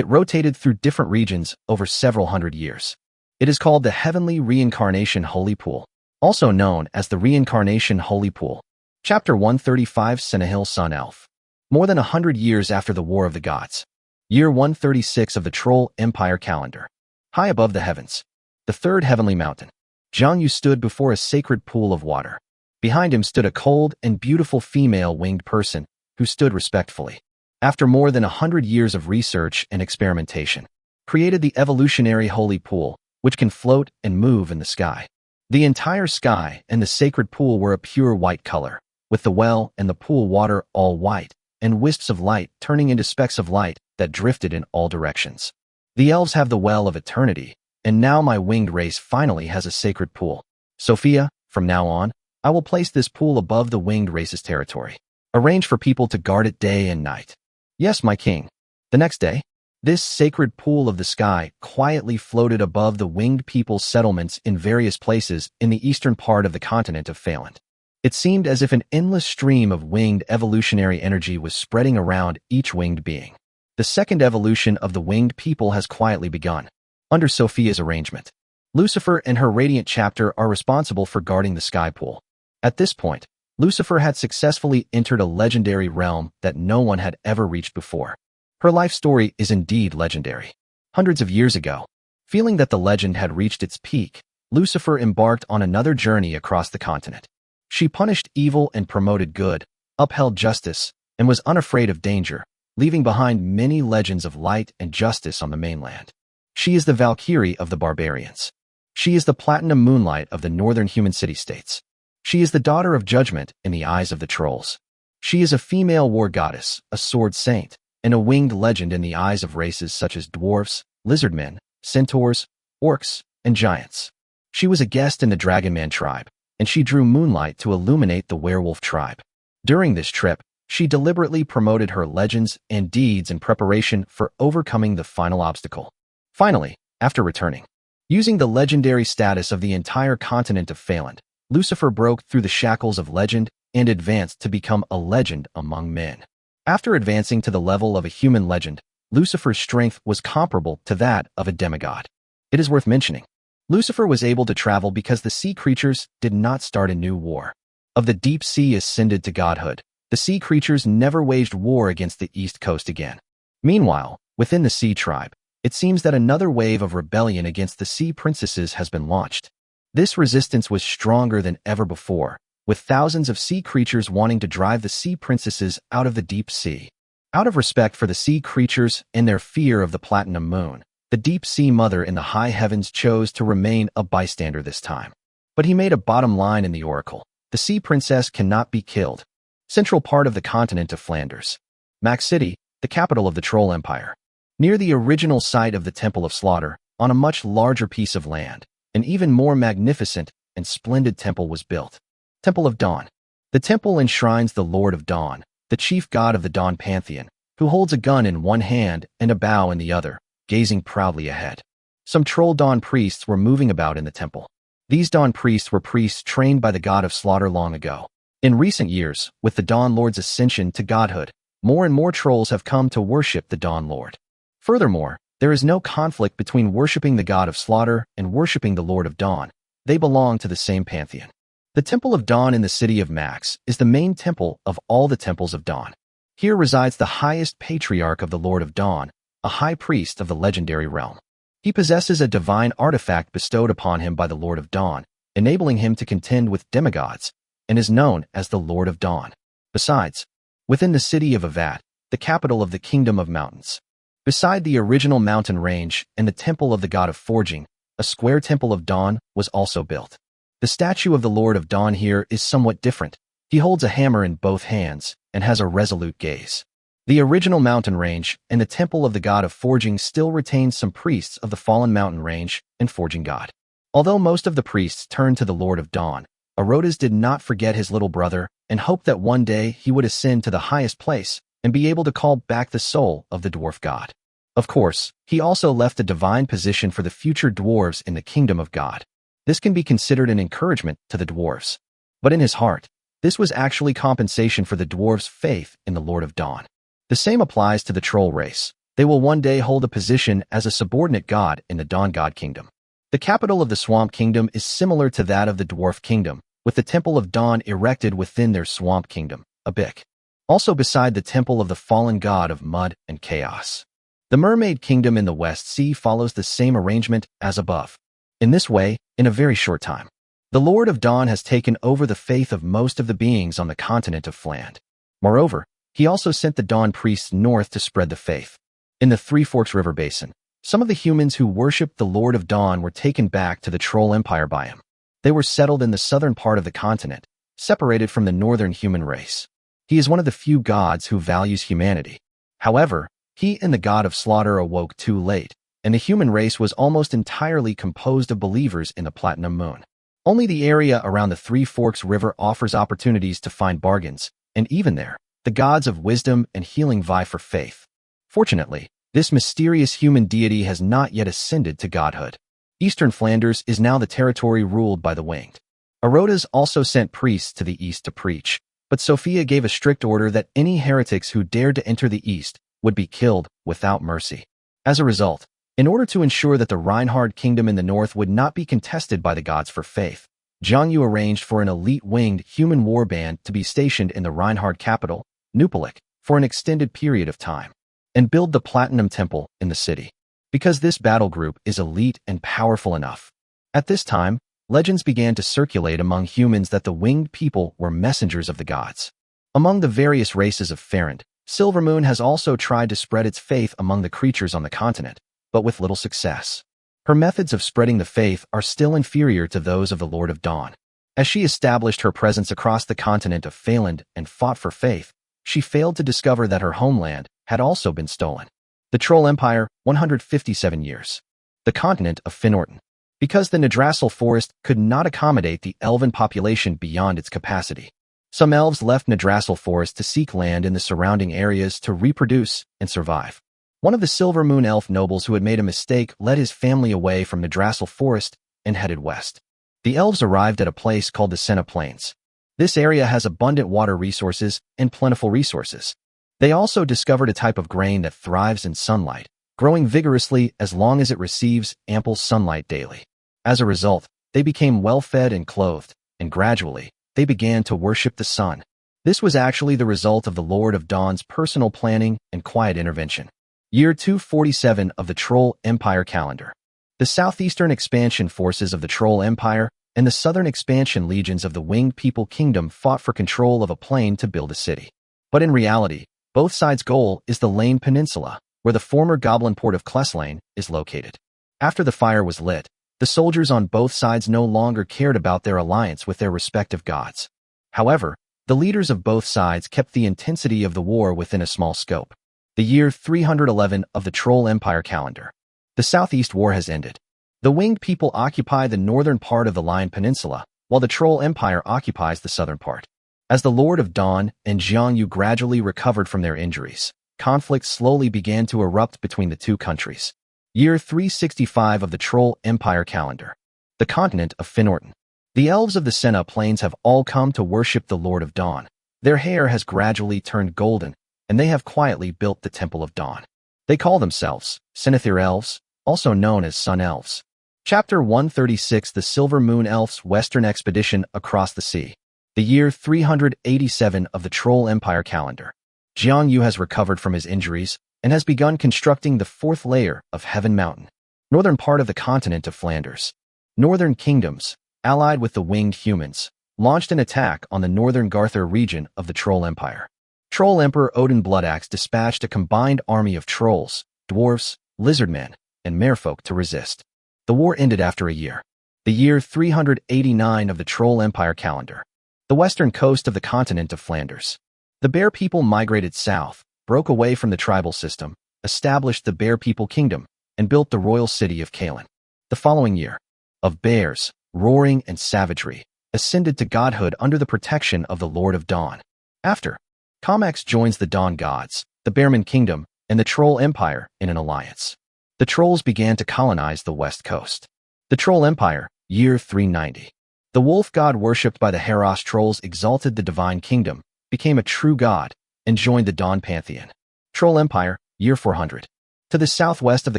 It rotated through different regions over several hundred years. It is called the Heavenly Reincarnation Holy Pool, also known as the Reincarnation Holy Pool. Chapter 135 Senahil Sun Elf. More than 100 years after the War of the Gods. Year 136 of the Troll Empire calendar. High above the heavens. The third heavenly mountain. Jiang Yu stood before a sacred pool of water. Behind him stood a cold and beautiful female winged person who stood respectfully. After more than 100 years of research and experimentation, created the evolutionary holy pool, which can float and move in the sky. The entire sky and the sacred pool were a pure white color, with the well and the pool water all white, and wisps of light turning into specks of light that drifted in all directions. The elves have the well of eternity, and now my winged race finally has a sacred pool. Sophia, from now on, I will place this pool above the winged race's territory. Arrange for people to guard it day and night. Yes, my king. The next day, this sacred pool of the sky quietly floated above the winged people's settlements in various places in the eastern part of the continent of Phaland. It seemed as if an endless stream of winged evolutionary energy was spreading around each winged being. The second evolution of the winged people has quietly begun. Under Sophia's arrangement, Lucifer and her radiant chapter are responsible for guarding the sky pool. At this point, Lucifer had successfully entered a legendary realm that no one had ever reached before. Her life story is indeed legendary. Hundreds of years ago, feeling that the legend had reached its peak, Lucifer embarked on another journey across the continent. She punished evil and promoted good, upheld justice, and was unafraid of danger, leaving behind many legends of light and justice on the mainland. She is the Valkyrie of the barbarians. She is the platinum moonlight of the northern human city-states. She is the daughter of judgment in the eyes of the trolls. She is a female war goddess, a sword saint, and a winged legend in the eyes of races such as dwarfs, lizardmen, centaurs, orcs, and giants. She was a guest in the Dragonman tribe, and she drew moonlight to illuminate the werewolf tribe. During this trip, she deliberately promoted her legends and deeds in preparation for overcoming the final obstacle. Finally, after returning, using the legendary status of the entire continent of Phaland, Lucifer broke through the shackles of legend and advanced to become a legend among men. After advancing to the level of a human legend, Lucifer's strength was comparable to that of a demigod. It is worth mentioning, Lucifer was able to travel because the sea creatures did not start a new war. Of the deep sea ascended to godhood, the sea creatures never waged war against the east coast again. Meanwhile, within the sea tribe, it seems that another wave of rebellion against the sea princesses has been launched. This resistance was stronger than ever before, with thousands of sea creatures wanting to drive the sea princesses out of the deep sea. Out of respect for the sea creatures and their fear of the platinum moon, the deep sea mother in the high heavens chose to remain a bystander this time. But he made a bottom line in the oracle. The sea princess cannot be killed. Central part of the continent of Flanders. Max City, the capital of the Troll Empire. Near the original site of the Temple of Slaughter, on a much larger piece of land, an even more magnificent and splendid temple was built. Temple of Dawn. The temple enshrines the Lord of Dawn, the chief god of the Dawn pantheon, who holds a gun in one hand and a bow in the other, gazing proudly ahead. Some troll Dawn priests were moving about in the temple. These Dawn priests were priests trained by the god of slaughter long ago. In recent years, with the Dawn Lord's ascension to godhood, more and more trolls have come to worship the Dawn Lord. Furthermore, there is no conflict between worshipping the god of slaughter and worshipping the Lord of Dawn. They belong to the same pantheon. The Temple of Dawn in the city of Max is the main temple of all the temples of Dawn. Here resides the highest patriarch of the Lord of Dawn, a high priest of the legendary realm. He possesses a divine artifact bestowed upon him by the Lord of Dawn, enabling him to contend with demigods, and is known as the Lord of Dawn. Besides, within the city of Avad, the capital of the Kingdom of Mountains, beside the original mountain range and the temple of the god of forging, a square temple of Dawn was also built. The statue of the Lord of Dawn here is somewhat different. He holds a hammer in both hands and has a resolute gaze. The original mountain range and the temple of the god of forging still retains some priests of the fallen mountain range and forging god. Although most of the priests turned to the Lord of Dawn, Arodas did not forget his little brother and hoped that one day he would ascend to the highest place and be able to call back the soul of the dwarf god. Of course, he also left a divine position for the future dwarves in the kingdom of God. This can be considered an encouragement to the dwarves. But in his heart, this was actually compensation for the dwarves' faith in the Lord of Dawn. The same applies to the troll race. They will one day hold a position as a subordinate god in the Dawn God Kingdom. The capital of the Swamp Kingdom is similar to that of the Dwarf Kingdom, with the Temple of Dawn erected within their Swamp Kingdom, Abik, also beside the Temple of the Fallen God of Mud and Chaos. The Mermaid Kingdom in the West Sea follows the same arrangement as above. In this way, in a very short time, the Lord of Dawn has taken over the faith of most of the beings on the continent of Fland. Moreover, he also sent the Dawn priests north to spread the faith. In the Three Forks River Basin, some of the humans who worshipped the Lord of Dawn were taken back to the Troll Empire by him. They were settled in the southern part of the continent, separated from the northern human race. He is one of the few gods who values humanity. However, he and the god of slaughter awoke too late, and the human race was almost entirely composed of believers in the Platinum Moon. Only the area around the Three Forks River offers opportunities to find bargains, and even there, the gods of wisdom and healing vie for faith. Fortunately, this mysterious human deity has not yet ascended to godhood. Eastern Flanders is now the territory ruled by the Winged. Arodas also sent priests to the east to preach, but Sophia gave a strict order that any heretics who dared to enter the east would be killed without mercy. As a result, in order to ensure that the Reinhard Kingdom in the north would not be contested by the gods for faith, Jiang Yu arranged for an elite winged human warband to be stationed in the Reinhard capital, Nupalik, for an extended period of time, and build the Platinum Temple in the city. Because this battle group is elite and powerful enough. At this time, legends began to circulate among humans that the winged people were messengers of the gods. Among the various races of Farrand, Silvermoon has also tried to spread its faith among the creatures on the continent, but with little success. Her methods of spreading the faith are still inferior to those of the Lord of Dawn. As she established her presence across the continent of Phaland and fought for faith, she failed to discover that her homeland had also been stolen. The Troll Empire, 157 years. The continent of Finorton. Because the Nadrassil forest could not accommodate the elven population beyond its capacity. Some elves left Nadrassil forest to seek land in the surrounding areas to reproduce and survive. One of the Silver Moon elf nobles who had made a mistake led his family away from Nadrassil forest and headed west. The elves arrived at a place called the Senna Plains. This area has abundant water resources and plentiful resources. They also discovered a type of grain that thrives in sunlight, growing vigorously as long as it receives ample sunlight daily. As a result, they became well-fed and clothed, and gradually, they began to worship the sun. This was actually the result of the Lord of Dawn's personal planning and quiet intervention. Year 247 of the Troll Empire calendar. The southeastern expansion forces of the Troll Empire and the southern expansion legions of the Winged People Kingdom fought for control of a plain to build a city. But in reality, both sides' goal is the Lane Peninsula, where the former goblin port of Kleslane is located. After the fire was lit, the soldiers on both sides no longer cared about their alliance with their respective gods. However, the leaders of both sides kept the intensity of the war within a small scope. The year 311 of the Troll Empire calendar. The Southeast War has ended. The Winged People occupy the northern part of the Lion Peninsula, while the Troll Empire occupies the southern part. As the Lord of Dawn and Jiang Yu gradually recovered from their injuries, conflict slowly began to erupt between the two countries. Year 365 of the Troll Empire calendar. The continent of Finorton. The elves of the Senna Plains have all come to worship the Lord of Dawn. Their hair has gradually turned golden, and they have quietly built the Temple of Dawn. They call themselves Sinethir Elves, also known as Sun Elves. Chapter 136 The Silver Moon Elves' Western Expedition Across the Sea. The year 387 of the Troll Empire calendar. Jiang Yu has recovered from his injuries and has begun constructing the fourth layer of Heaven Mountain, northern part of the continent of Flanders. Northern kingdoms, allied with the winged humans, launched an attack on the northern Garthur region of the Troll Empire. Troll Emperor Odin Bloodaxe dispatched a combined army of trolls, dwarves, lizardmen, and merfolk to resist. The war ended after a year. The year 389 of the Troll Empire calendar. The western coast of the continent of Flanders. The Bear people migrated south, broke away from the tribal system, established the Bear People Kingdom, and built the royal city of Kalen. The following year, of bears, roaring and savagery, ascended to godhood under the protection of the Lord of Dawn. After, Comax joins the Dawn Gods, the Bearman Kingdom, and the Troll Empire in an alliance. The trolls began to colonize the west coast. The Troll Empire, year 390. The wolf god worshipped by the Heros trolls exalted the divine kingdom, became a true god, and joined the Dawn pantheon. Troll Empire, year 400. To the southwest of the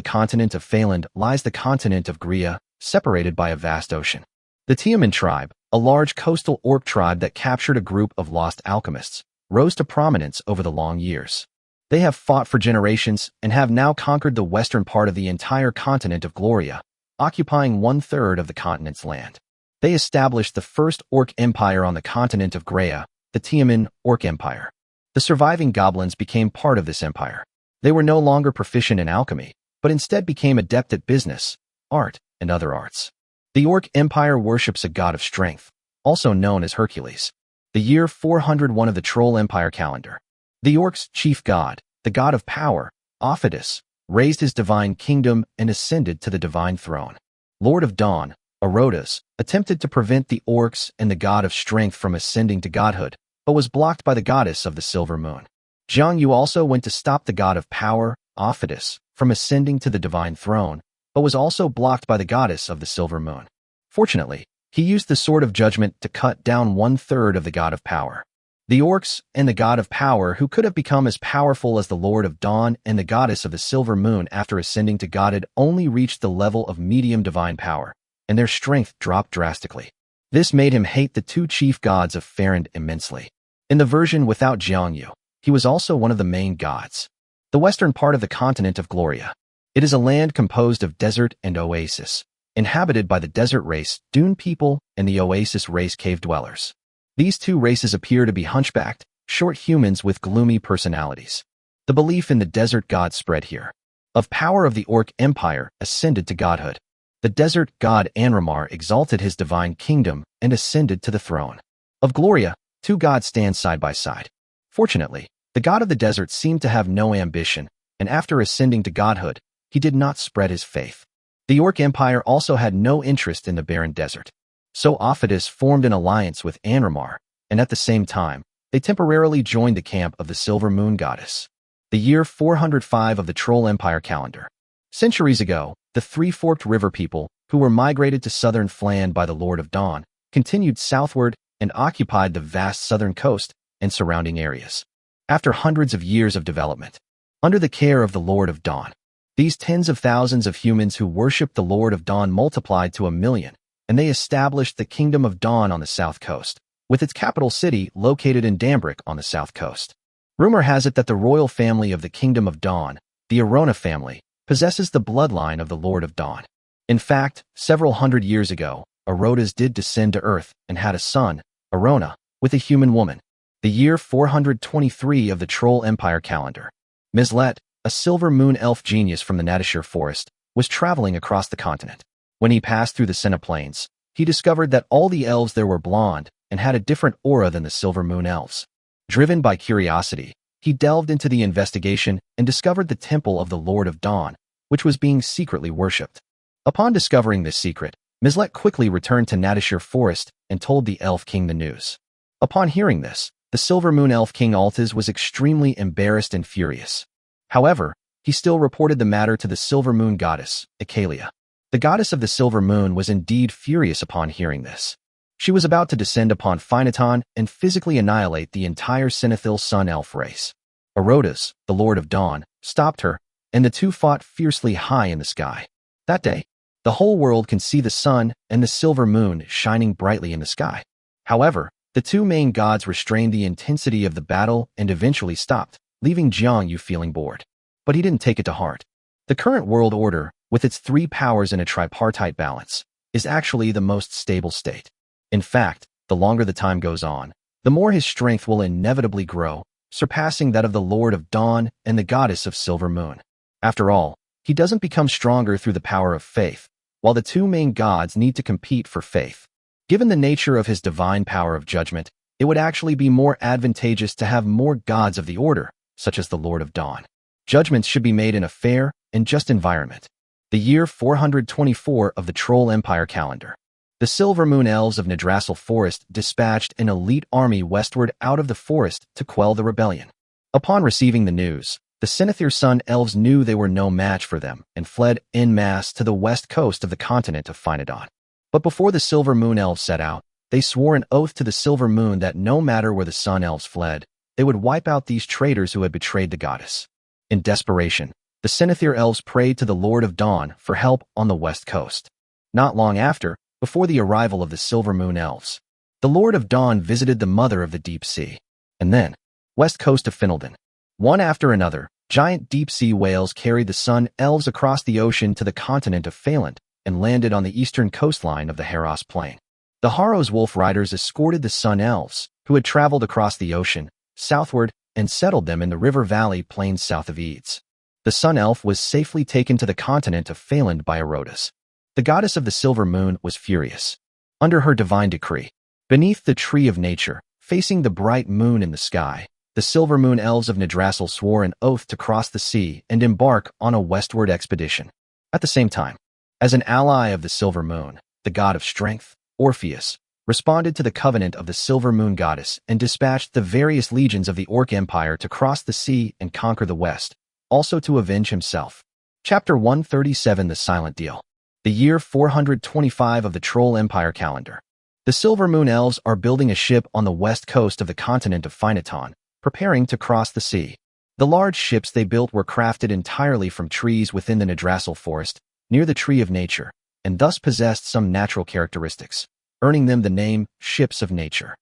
continent of Phaeland lies the continent of Gria, separated by a vast ocean. The Tiaman tribe, a large coastal orc tribe that captured a group of lost alchemists, rose to prominence over the long years. They have fought for generations and have now conquered the western part of the entire continent of Gloria, occupying 1/3 of the continent's land. They established the first orc empire on the continent of Grea, the Tiaman Orc Empire. The surviving goblins became part of this empire. They were no longer proficient in alchemy, but instead became adept at business, art, and other arts. The Orc Empire worships a god of strength, also known as Hercules. The year 401 of the Troll Empire calendar. The Orcs' chief god, the god of power, Ophidius, raised his divine kingdom and ascended to the divine throne. Lord of Dawn, Orotas, attempted to prevent the Orcs and the god of strength from ascending to godhood, but was blocked by the goddess of the silver moon. Jiang Yu also went to stop the god of power, Ophidius, from ascending to the divine throne, but was also blocked by the goddess of the silver moon. Fortunately, he used the sword of judgment to cut down 1/3 of the god of power. The orcs and the god of power, who could have become as powerful as the Lord of Dawn and the goddess of the silver moon after ascending to godhood, only reached the level of medium divine power, and their strength dropped drastically. This made him hate the two chief gods of Phaeland immensely. In the version without Jiangyu, he was also one of the main gods. The western part of the continent of Gloria. It is a land composed of desert and oasis, inhabited by the desert race, dune people, and the oasis race, cave dwellers. These two races appear to be hunchbacked, short humans with gloomy personalities. The belief in the desert god spread here. Of power of the Orc Empire ascended to godhood. The desert god Anramar exalted his divine kingdom and ascended to the throne. Of Gloria, two gods stand side by side. Fortunately, the god of the desert seemed to have no ambition, and after ascending to godhood, he did not spread his faith. The Orc Empire also had no interest in the barren desert. So Ophidius formed an alliance with Anramar, and at the same time, they temporarily joined the camp of the Silver Moon Goddess. The year 405 of the Troll Empire calendar. Centuries ago, the three-forked river people, who were migrated to southern Fland by the Lord of Dawn, continued southward and occupied the vast southern coast and surrounding areas. After hundreds of years of development, under the care of the Lord of Dawn, these tens of thousands of humans who worshipped the Lord of Dawn multiplied to 1 million, and they established the Kingdom of Dawn on the south coast, with its capital city located in Dambrick on the south coast. Rumor has it that the royal family of the Kingdom of Dawn, the Arona family, possesses the bloodline of the Lord of Dawn. In fact, several hundred years ago, Orotas did descend to Earth and had a son, Arona, with a human woman. The year 423 of the Troll Empire calendar. Mislet, a silver moon elf genius from the Natashir forest, was traveling across the continent. When he passed through the Senna Plains, he discovered that all the elves there were blonde and had a different aura than the silver moon elves. Driven by curiosity, he delved into the investigation and discovered the temple of the Lord of Dawn, which was being secretly worshipped. Upon discovering this secret, Mislet quickly returned to Natashir forest and told the elf king the news. Upon hearing this, the silver moon elf king Altaz was extremely embarrassed and furious. However, he still reported the matter to the silver moon goddess, Icalia. The goddess of the silver moon was indeed furious upon hearing this. She was about to descend upon Phaenaton and physically annihilate the entire Sinithil sun elf race. Orotas, the Lord of Dawn, stopped her, and the two fought fiercely high in the sky. That day, the whole world can see the sun and the silver moon shining brightly in the sky. However, the two main gods restrained the intensity of the battle and eventually stopped, leaving Jiang Yu feeling bored. But he didn't take it to heart. The current world order, with its three powers in a tripartite balance, is actually the most stable state. In fact, the longer the time goes on, the more his strength will inevitably grow, surpassing that of the Lord of Dawn and the goddess of Silver Moon. After all, he doesn't become stronger through the power of faith, while the two main gods need to compete for faith. Given the nature of his divine power of judgment, it would actually be more advantageous to have more gods of the order, such as the Lord of Dawn. Judgments should be made in a fair and just environment. The year 424 of the Troll Empire calendar. The Silver Moon Elves of Nadrassil Forest dispatched an elite army westward out of the forest to quell the rebellion. Upon receiving the news, the Sinithir Sun Elves knew they were no match for them and fled en masse to the west coast of the continent of Phaenodon. But before the Silver Moon Elves set out, they swore an oath to the Silver Moon that no matter where the Sun Elves fled, they would wipe out these traitors who had betrayed the goddess. In desperation, the Sinethir elves prayed to the Lord of Dawn for help on the west coast. Not long after, before the arrival of the Silver Moon elves, the Lord of Dawn visited the Mother of the Deep Sea. And then, west coast of Finalden. One after another, giant deep-sea whales carried the Sun elves across the ocean to the continent of Phaland and landed on the eastern coastline of the Haros Plain. The Haros wolf riders escorted the Sun elves, who had traveled across the ocean, southward, and settled them in the river valley plains south of Eads. The Sun elf was safely taken to the continent of Phaland by Erotus. The goddess of the silver moon was furious. Under her divine decree, beneath the tree of nature, facing the bright moon in the sky, the silver moon elves of Nidrassil swore an oath to cross the sea and embark on a westward expedition. At the same time, as an ally of the silver moon, the god of strength, Orpheus, responded to the covenant of the silver moon goddess and dispatched the various legions of the Orc Empire to cross the sea and conquer the west, also to avenge himself. Chapter 137 The Silent Deal. The year 425 of the Troll Empire calendar. The Silver Moon Elves are building a ship on the west coast of the continent of Phainaton, preparing to cross the sea. The large ships they built were crafted entirely from trees within the Nidrassil forest, near the Tree of Nature, and thus possessed some natural characteristics, earning them the name Ships of Nature.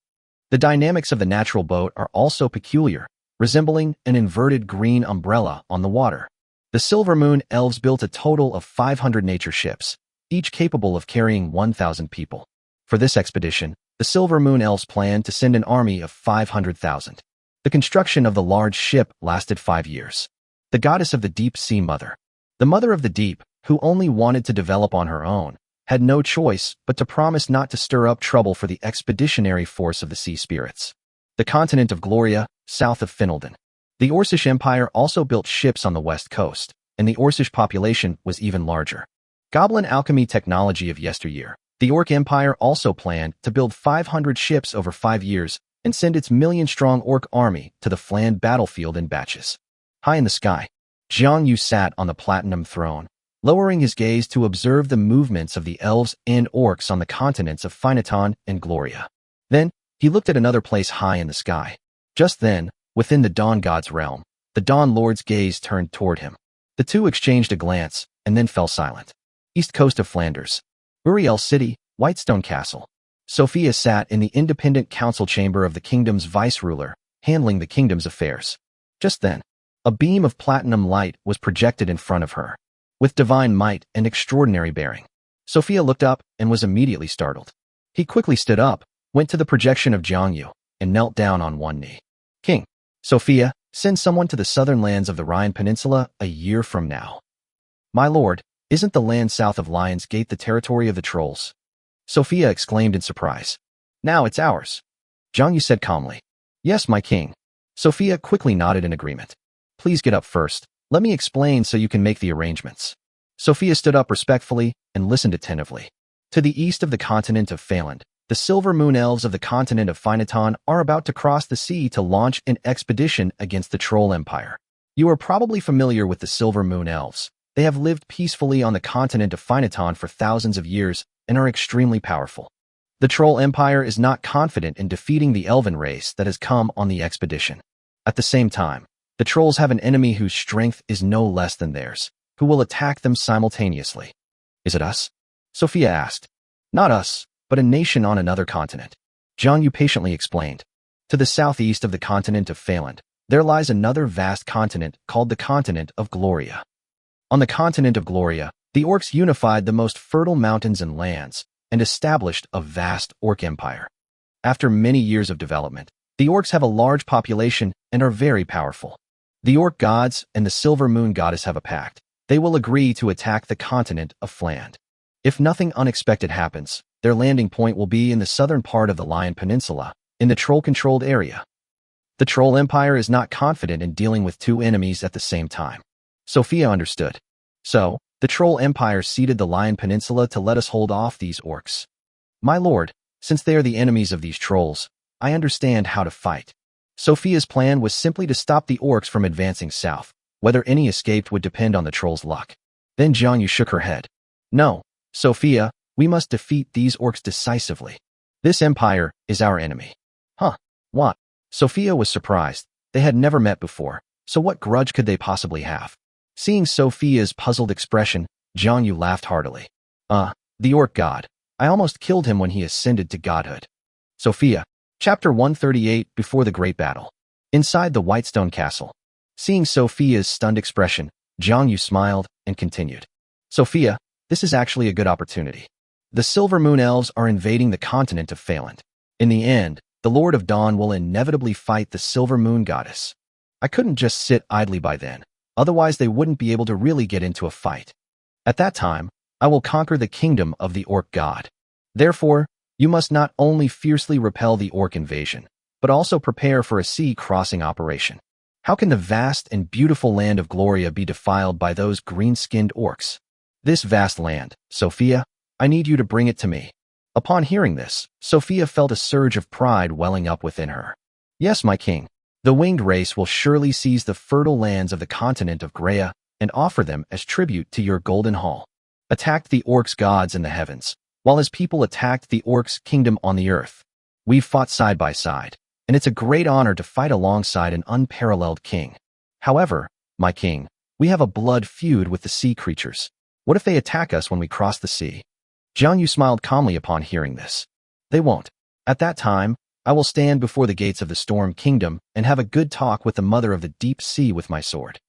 The dynamics of the natural boat are also peculiar, resembling an inverted green umbrella on the water. The Silver Moon Elves built a total of 500 nature ships, each capable of carrying 1,000 people. For this expedition, the Silver Moon Elves planned to send an army of 500,000. The construction of the large ship lasted 5 years. The goddess of the deep sea mother, the mother of the deep, who only wanted to develop on her own, had no choice but to promise not to stir up trouble for the expeditionary force of the sea spirits. The continent of Gloria, south of Finalden. The Orcish Empire also built ships on the west coast, and the Orcish population was even larger. Goblin alchemy technology of yesteryear. The Orc Empire also planned to build 500 ships over 5 years and send its million-strong Orc army to the Fland battlefield in batches. High in the sky, Jiang Yu sat on the platinum throne, lowering his gaze to observe the movements of the elves and orcs on the continents of Phainaton and Gloria. Then, he looked at another place high in the sky. Just then, within the Dawn God's realm, the Dawn Lord's gaze turned toward him. The two exchanged a glance, and then fell silent. East coast of Flanders. Uriel City, Whitestone Castle. Sophia sat in the independent council chamber of the kingdom's vice-ruler, handling the kingdom's affairs. Just then, a beam of platinum light was projected in front of her. With divine might and extraordinary bearing, Sophia looked up and was immediately startled. He quickly stood up, went to the projection of Jiang Yu, and knelt down on one knee. King, Sophia, send someone to the southern lands of the Rhine Peninsula a year from now. My lord, isn't the land south of Lion's Gate the territory of the trolls? Sophia exclaimed in surprise. Now it's ours. Jiang Yu said calmly. Yes, my king. Sophia quickly nodded in agreement. Please get up first. Let me explain so you can make the arrangements. Sophia stood up respectfully and listened attentively. To the east of the continent of Phaland, the Silver Moon Elves of the continent of Phainaton are about to cross the sea to launch an expedition against the Troll Empire. You are probably familiar with the Silver Moon Elves. They have lived peacefully on the continent of Phainaton for thousands of years and are extremely powerful. The Troll Empire is not confident in defeating the elven race that has come on the expedition. At the same time, the trolls have an enemy whose strength is no less than theirs, who will attack them simultaneously. Is it us? Sophia asked. Not us, but a nation on another continent. Jiang Yu patiently explained. To the southeast of the continent of Phaland, there lies another vast continent called the continent of Gloria. On the continent of Gloria, the orcs unified the most fertile mountains and lands and established a vast orc empire. After many years of development, the orcs have a large population and are very powerful. The orc gods and the Silver Moon goddess have a pact. They will agree to attack the continent of Fland. If nothing unexpected happens, their landing point will be in the southern part of the Lion Peninsula, in the troll-controlled area. The Troll Empire is not confident in dealing with two enemies at the same time. Sophia understood. So, the Troll Empire ceded the Lion Peninsula to let us hold off these orcs. My lord, since they are the enemies of these trolls, I understand how to fight. Sophia's plan was simply to stop the orcs from advancing south. Whether any escaped would depend on the trolls' luck. Then Jiang Yu shook her head. No, Sophia, we must defeat these orcs decisively. This empire is our enemy. Huh, what? Sophia was surprised. They had never met before, so what grudge could they possibly have? Seeing Sophia's puzzled expression, Jiang Yu laughed heartily. The orc god. I almost killed him when he ascended to godhood. Sophia. Chapter 138 Before the Great Battle. Inside the Whitestone Castle. Seeing Sophia's stunned expression, Jiang Yu smiled and continued. Sophia, this is actually a good opportunity. The Silver Moon Elves are invading the continent of Phaland. In the end, the Lord of Dawn will inevitably fight the Silver Moon Goddess. I couldn't just sit idly by then, otherwise they wouldn't be able to really get into a fight. At that time, I will conquer the kingdom of the orc god. Therefore, you must not only fiercely repel the orc invasion, but also prepare for a sea-crossing operation. How can the vast and beautiful land of Gloria be defiled by those green-skinned orcs? This vast land, Sophia, I need you to bring it to me. Upon hearing this, Sophia felt a surge of pride welling up within her. Yes, my king. The winged race will surely seize the fertile lands of the continent of Greya and offer them as tribute to your golden hall. Attacked the orcs' gods in the heavens, while his people attacked the orcs' kingdom on the earth. We've fought side by side, and it's a great honor to fight alongside an unparalleled king. However, my king, we have a blood feud with the sea creatures. What if they attack us when we cross the sea? Jiang Yu smiled calmly upon hearing this. They won't. At that time, I will stand before the gates of the Storm Kingdom and have a good talk with the mother of the deep sea with my sword.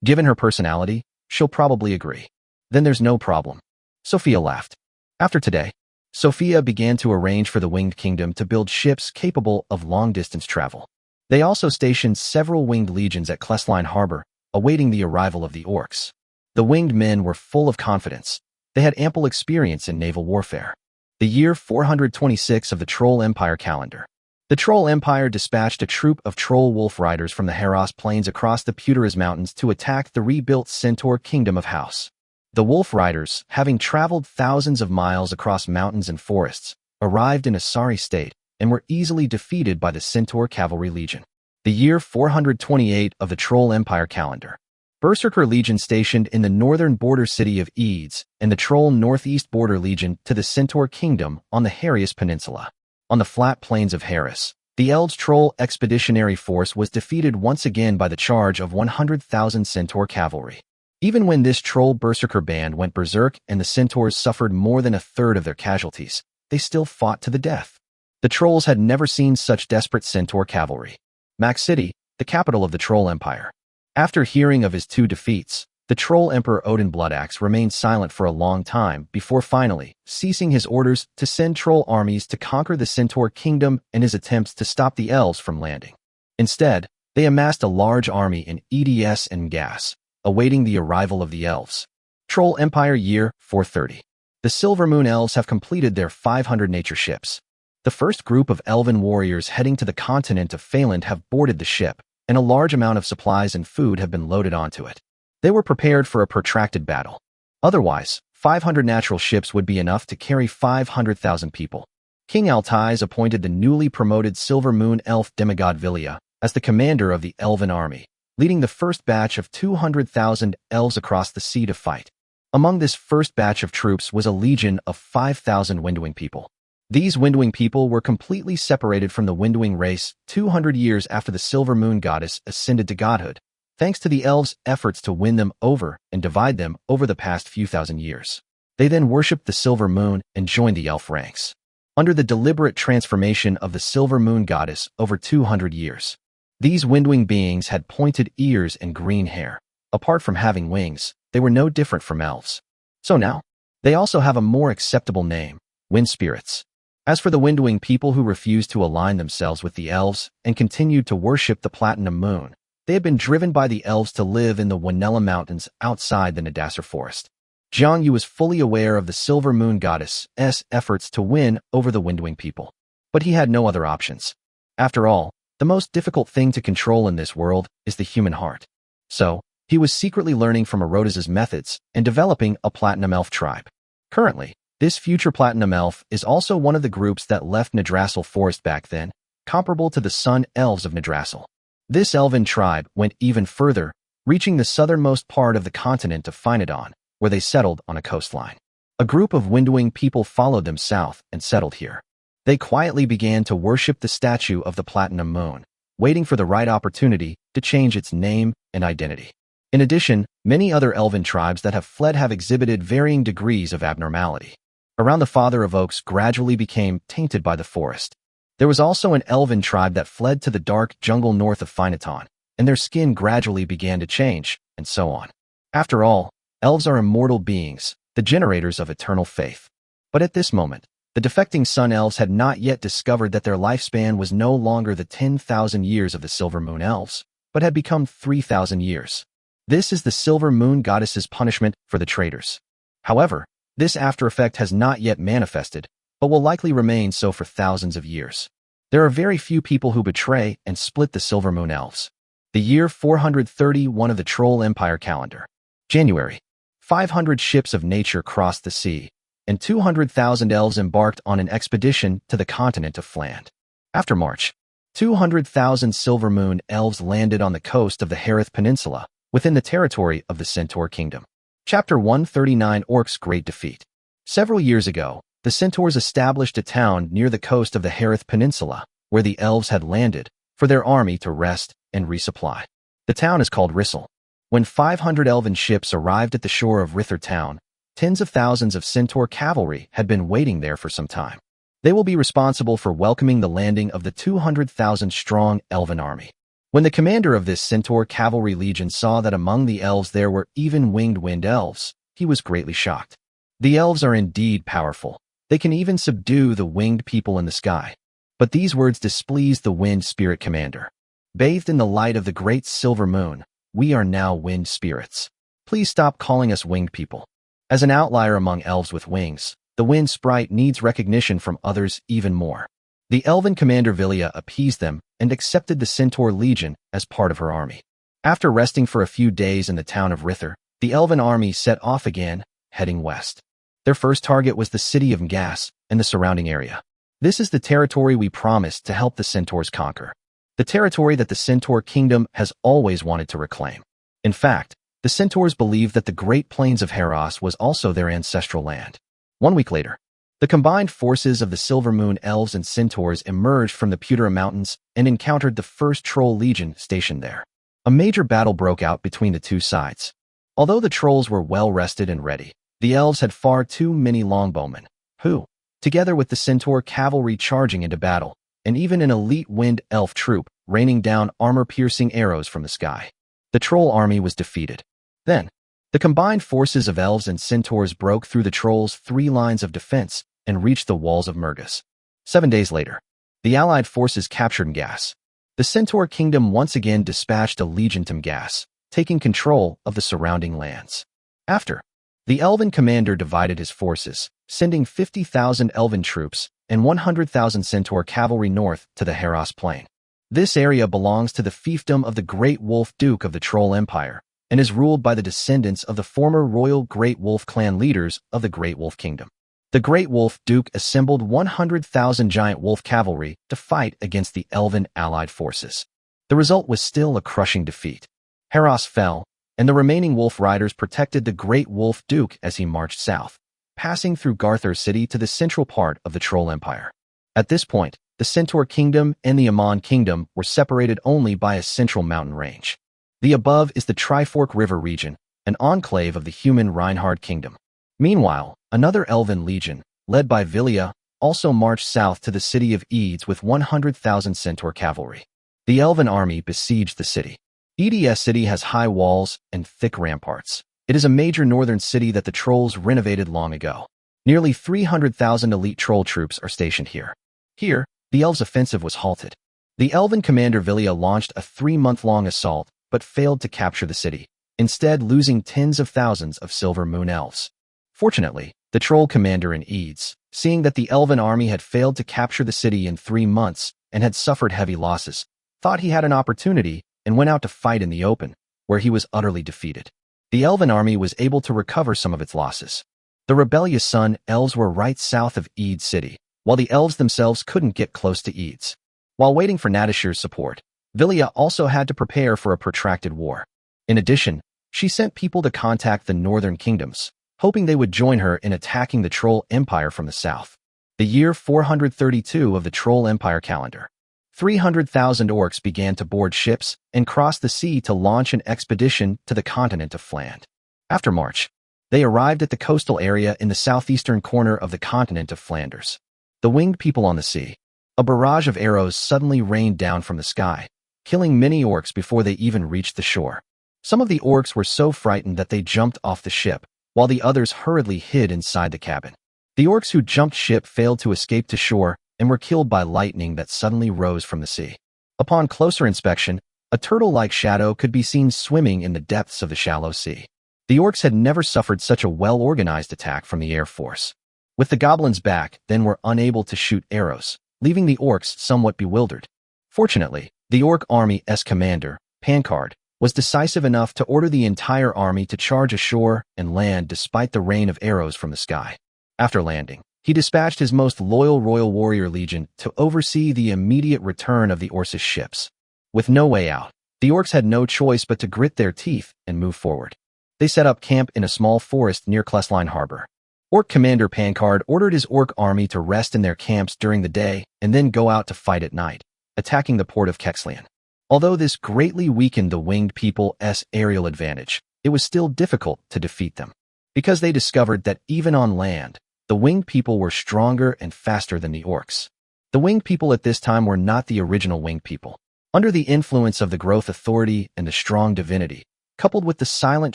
Given her personality, she'll probably agree. Then there's no problem. Sophia laughed. After today, Sophia began to arrange for the Winged Kingdom to build ships capable of long-distance travel. They also stationed several winged legions at Klesline Harbor, awaiting the arrival of the orcs. The winged men were full of confidence. They had ample experience in naval warfare. The year 426 of the Troll Empire calendar. The Troll Empire dispatched a troop of troll wolf riders from the Haros Plains across the Puteris Mountains to attack the rebuilt Centaur Kingdom of House. The wolf riders, having traveled thousands of miles across mountains and forests, arrived in a sorry state and were easily defeated by the Centaur Cavalry Legion. The year 428 of the Troll Empire calendar. Berserker Legion stationed in the northern border city of Eads and the Troll Northeast Border Legion to the Centaur Kingdom on the Harius Peninsula. On the flat plains of Haris, the Elves Troll Expeditionary Force was defeated once again by the charge of 100,000 Centaur cavalry. Even when this troll berserker band went berserk and the centaurs suffered more than a third of their casualties, they still fought to the death. The trolls had never seen such desperate centaur cavalry. Max City, the capital of the Troll Empire. After hearing of his two defeats, the Troll Emperor Odin Bloodaxe remained silent for a long time before finally ceasing his orders to send troll armies to conquer the Centaur Kingdom and his attempts to stop the elves from landing. Instead, they amassed a large army in Eds and Gas, awaiting the arrival of the elves. Troll Empire Year 430. The Silver Moon Elves have completed their 500 nature ships. The first group of elven warriors heading to the continent of Phaland have boarded the ship, and a large amount of supplies and food have been loaded onto it. They were prepared for a protracted battle. Otherwise, 500 natural ships would be enough to carry 500,000 people. King Altai's appointed the newly promoted Silver Moon Elf demigod Villia as the commander of the elven army, leading the first batch of 200,000 elves across the sea to fight. Among this first batch of troops was a legion of 5,000 Windwing people. These Windwing people were completely separated from the Windwing race 200 years after the Silver Moon Goddess ascended to godhood, thanks to the elves' efforts to win them over and divide them over the past few thousand years. They then worshipped the Silver Moon and joined the elf ranks. Under the deliberate transformation of the Silver Moon Goddess over 200 years, these Windwing beings had pointed ears and green hair. Apart from having wings, they were no different from elves. So now, they also have a more acceptable name, Wind Spirits. As for the Windwing people who refused to align themselves with the elves and continued to worship the Platinum Moon, they had been driven by the elves to live in the Wanella Mountains outside the Nadasser Forest. Jiang Yu was fully aware of the Silver Moon Goddess's efforts to win over the Windwing people, but he had no other options. After all, the most difficult thing to control in this world is the human heart. So, he was secretly learning from Erodis's methods and developing a Platinum Elf tribe. Currently, this future Platinum Elf is also one of the groups that left Nadrassil Forest back then, comparable to the Sun Elves of Nadrassil. This elven tribe went even further, reaching the southernmost part of the continent of Phinodon, where they settled on a coastline. A group of Windwing people followed them south and settled here. They quietly began to worship the statue of the Platinum Moon, waiting for the right opportunity to change its name and identity. In addition, many other elven tribes that have fled have exhibited varying degrees of abnormality. Around the Father of Oaks gradually became tainted by the forest. There was also an elven tribe that fled to the dark jungle north of Phynaton, and their skin gradually began to change, and so on. After all, elves are immortal beings, the generators of eternal faith. But at this moment, the defecting Sun Elves had not yet discovered that their lifespan was no longer the 10,000 years of the Silver Moon Elves, but had become 3,000 years. This is the Silver Moon Goddess's punishment for the traitors. However, this after effect has not yet manifested, but will likely remain so for thousands of years. There are very few people who betray and split the Silver Moon Elves. The year 431 of the Troll Empire calendar. January. 500 ships of nature crossed the sea, and 200,000 elves embarked on an expedition to the continent of Fland. After March, 200,000 Silver Moon elves landed on the coast of the Harith Peninsula, within the territory of the Centaur Kingdom. Chapter 139 Orcs' Great Defeat. Several years ago, the Centaurs established a town near the coast of the Harith Peninsula, where the elves had landed, for their army to rest and resupply. The town is called Rissel. When 500 elven ships arrived at the shore of Rither town, tens of thousands of Centaur cavalry had been waiting there for some time. They will be responsible for welcoming the landing of the 200,000-strong elven army. When the commander of this Centaur cavalry legion saw that among the elves there were even winged wind elves, he was greatly shocked. The elves are indeed powerful. They can even subdue the winged people in the sky. But these words displeased the wind spirit commander. Bathed in the light of the great silver moon, we are now wind spirits. Please stop calling us winged people. As an outlier among elves with wings, the wind sprite needs recognition from others even more. The elven commander Vilya appeased them and accepted the Centaur Legion as part of her army. After resting for a few days in the town of Rither, the elven army set off again, heading west. Their first target was the city of Ngas and the surrounding area. This is the territory we promised to help the Centaurs conquer. The territory that the Centaur Kingdom has always wanted to reclaim. In fact, the Centaurs believed that the Great Plains of Heros was also their ancestral land. 1 week later, the combined forces of the Silver Moon Elves and Centaurs emerged from the Putera Mountains and encountered the first Troll Legion stationed there. A major battle broke out between the two sides. Although the Trolls were well rested and ready, the Elves had far too many longbowmen, who, together with the Centaur cavalry charging into battle, and even an elite wind elf troop raining down armor-piercing arrows from the sky, the Troll army was defeated. Then, the combined forces of elves and centaurs broke through the trolls' 3 lines of defense and reached the walls of Murgus. 7 days later, the allied forces captured Ngas. The Centaur Kingdom once again dispatched a legion to Ngas, taking control of the surrounding lands. After, the elven commander divided his forces, sending 50,000 elven troops and 100,000 centaur cavalry north to the Heros Plain. This area belongs to the fiefdom of the Great Wolf Duke of the Troll Empire, and is ruled by the descendants of the former royal Great Wolf clan leaders of the Great Wolf Kingdom. The Great Wolf Duke assembled 100,000 giant wolf cavalry to fight against the elven allied forces. The result was still a crushing defeat. Heros fell, and the remaining wolf riders protected the Great Wolf Duke as he marched south, passing through Garthur City to the central part of the Troll Empire. At this point, the Centaur Kingdom and the Amon Kingdom were separated only by a central mountain range. The above is the Trifork River region, an enclave of the human Reinhard Kingdom. Meanwhile, another elven legion, led by Vilya, also marched south to the city of Edes with 100,000 centaur cavalry. The elven army besieged the city. Eds city has high walls and thick ramparts. It is a major northern city that the trolls renovated long ago. Nearly 300,000 elite troll troops are stationed here. Here, the elves' offensive was halted. The elven commander Vilya launched a 3-month-long assault, but failed to capture the city, instead losing tens of thousands of Silver Moon elves. Fortunately, the troll commander in Edes, seeing that the elven army had failed to capture the city in 3 months and had suffered heavy losses, thought he had an opportunity and went out to fight in the open, where he was utterly defeated. The elven army was able to recover some of its losses. The rebellious Sun Elves were right south of Edes city, while the elves themselves couldn't get close to Edes. While waiting for Nadashir's support, Vilya also had to prepare for a protracted war. In addition, she sent people to contact the northern kingdoms, hoping they would join her in attacking the Troll Empire from the south. The year 432 of the Troll Empire calendar. 300,000 orcs began to board ships and cross the sea to launch an expedition to the continent of Fland. After March, they arrived at the coastal area in the southeastern corner of the continent of Flanders. The winged people on the sea. A barrage of arrows suddenly rained down from the sky, killing many orcs before they even reached the shore. Some of the orcs were so frightened that they jumped off the ship, while the others hurriedly hid inside the cabin. The orcs who jumped ship failed to escape to shore and were killed by lightning that suddenly rose from the sea. Upon closer inspection, a turtle-like shadow could be seen swimming in the depths of the shallow sea. The orcs had never suffered such a well-organized attack from the air force. With the goblins back, then were unable to shoot arrows, leaving the orcs somewhat bewildered. Fortunately, the orc army's commander, Pankard, was decisive enough to order the entire army to charge ashore and land despite the rain of arrows from the sky. After landing, he dispatched his most loyal royal warrior legion to oversee the immediate return of the Orcish ships. With no way out, the orcs had no choice but to grit their teeth and move forward. They set up camp in a small forest near Klesline Harbor. Orc commander Pankard ordered his orc army to rest in their camps during the day and then go out to fight at night, attacking the port of Kexlian. Although this greatly weakened the winged people's aerial advantage, it was still difficult to defeat them, because they discovered that even on land, the winged people were stronger and faster than the orcs. The winged people at this time were not the original winged people. Under the influence of the growth authority and the strong divinity, coupled with the silent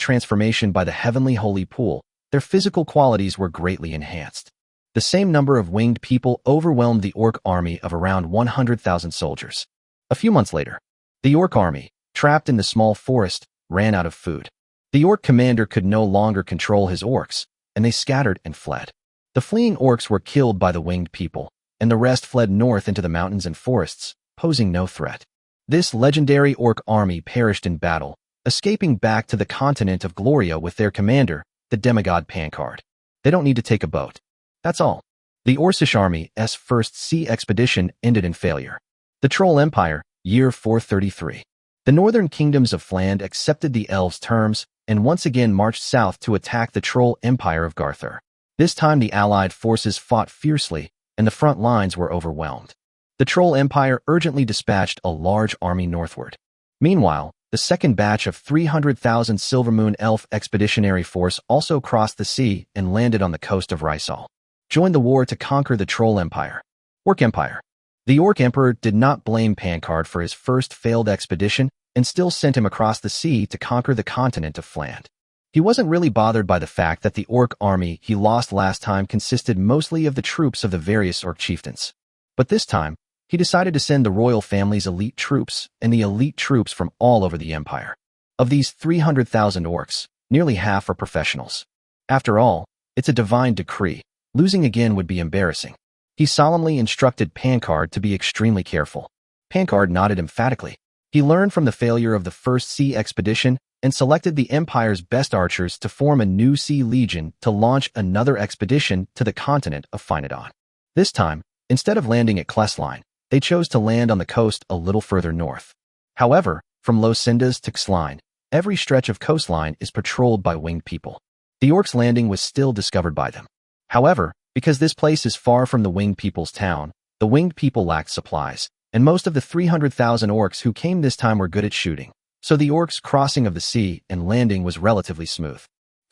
transformation by the heavenly holy pool, their physical qualities were greatly enhanced. The same number of winged people overwhelmed the orc army of around 100,000 soldiers. A few months later, the orc army, trapped in the small forest, ran out of food. The orc commander could no longer control his orcs, and they scattered and fled. The fleeing orcs were killed by the winged people, and the rest fled north into the mountains and forests, posing no threat. This legendary orc army perished in battle, escaping back to the continent of Gloria with their commander, the demigod Pankard. They don't need to take a boat. That's all. The Orcish army's first sea expedition ended in failure. The Troll Empire, year 433. The northern kingdoms of Fland accepted the elves' terms and once again marched south to attack the Troll Empire of Garthur. This time the allied forces fought fiercely, and the front lines were overwhelmed. The Troll Empire urgently dispatched a large army northward. Meanwhile, the second batch of 300,000 Silvermoon Elf Expeditionary Force also crossed the sea and landed on the coast of Rysal. Joined the war to conquer the Troll Empire. Orc Empire. The Orc Emperor did not blame Pankard for his first failed expedition and still sent him across the sea to conquer the continent of Fland. He wasn't really bothered by the fact that the Orc army he lost last time consisted mostly of the troops of the various Orc chieftains. But this time, he decided to send the royal family's elite troops and the elite troops from all over the empire. Of these 300,000 orcs, nearly half are professionals. After all, it's a divine decree. Losing again would be embarrassing. He solemnly instructed Pankard to be extremely careful. Pankard nodded emphatically. He learned from the failure of the first sea expedition and selected the empire's best archers to form a new sea legion to launch another expedition to the continent of Phinodon. This time, instead of landing at Klesline, they chose to land on the coast a little further north. However, from Losindas to Xline, every stretch of coastline is patrolled by winged people. The orcs' landing was still discovered by them. However, because this place is far from the winged people's town, the winged people lacked supplies, and most of the 300,000 orcs who came this time were good at shooting, so the orcs' crossing of the sea and landing was relatively smooth.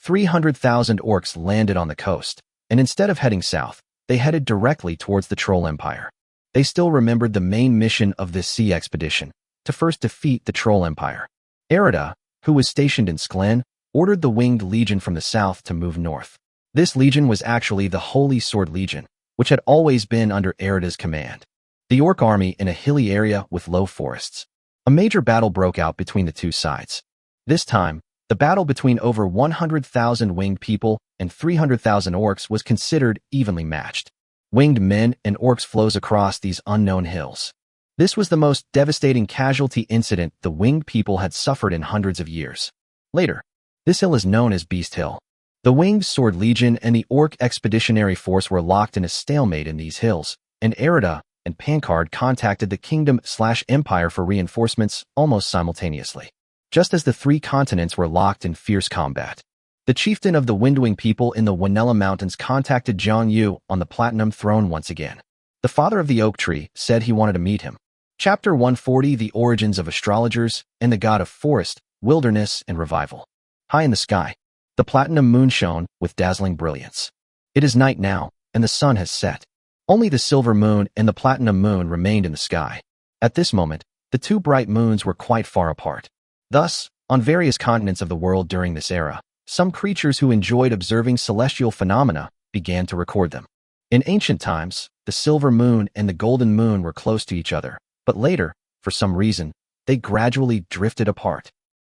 300,000 orcs landed on the coast, and instead of heading south, they headed directly towards the Troll Empire. They still remembered the main mission of this sea expedition, to first defeat the Troll Empire. Erida, who was stationed in Sklen, ordered the Winged Legion from the south to move north. This legion was actually the Holy Sword Legion, which had always been under Erida's command. The orc army in a hilly area with low forests. A major battle broke out between the two sides. This time, the battle between over 100,000 winged people and 300,000 orcs was considered evenly matched. Winged men and orcs flows across these unknown hills. This was the most devastating casualty incident the winged people had suffered in hundreds of years. Later, this hill is known as Beast Hill. The Winged Sword Legion and the Orc Expeditionary Force were locked in a stalemate in these hills, and Erida and Pankard contacted the Kingdom/Empire for reinforcements almost simultaneously. Just as the three continents were locked in fierce combat, the chieftain of the Windwing people in the Wanella Mountains contacted Jiang Yu on the Platinum Throne once again. The father of the oak tree said he wanted to meet him. Chapter 140, The Origins of Astrologers and the God of Forest, Wilderness, and Revival. High in the sky, the platinum moon shone with dazzling brilliance. It is night now, and the sun has set. Only the silver moon and the platinum moon remained in the sky. At this moment, the two bright moons were quite far apart. Thus, on various continents of the world during this era, some creatures who enjoyed observing celestial phenomena began to record them. In ancient times, the silver moon and the golden moon were close to each other, but later, for some reason, they gradually drifted apart.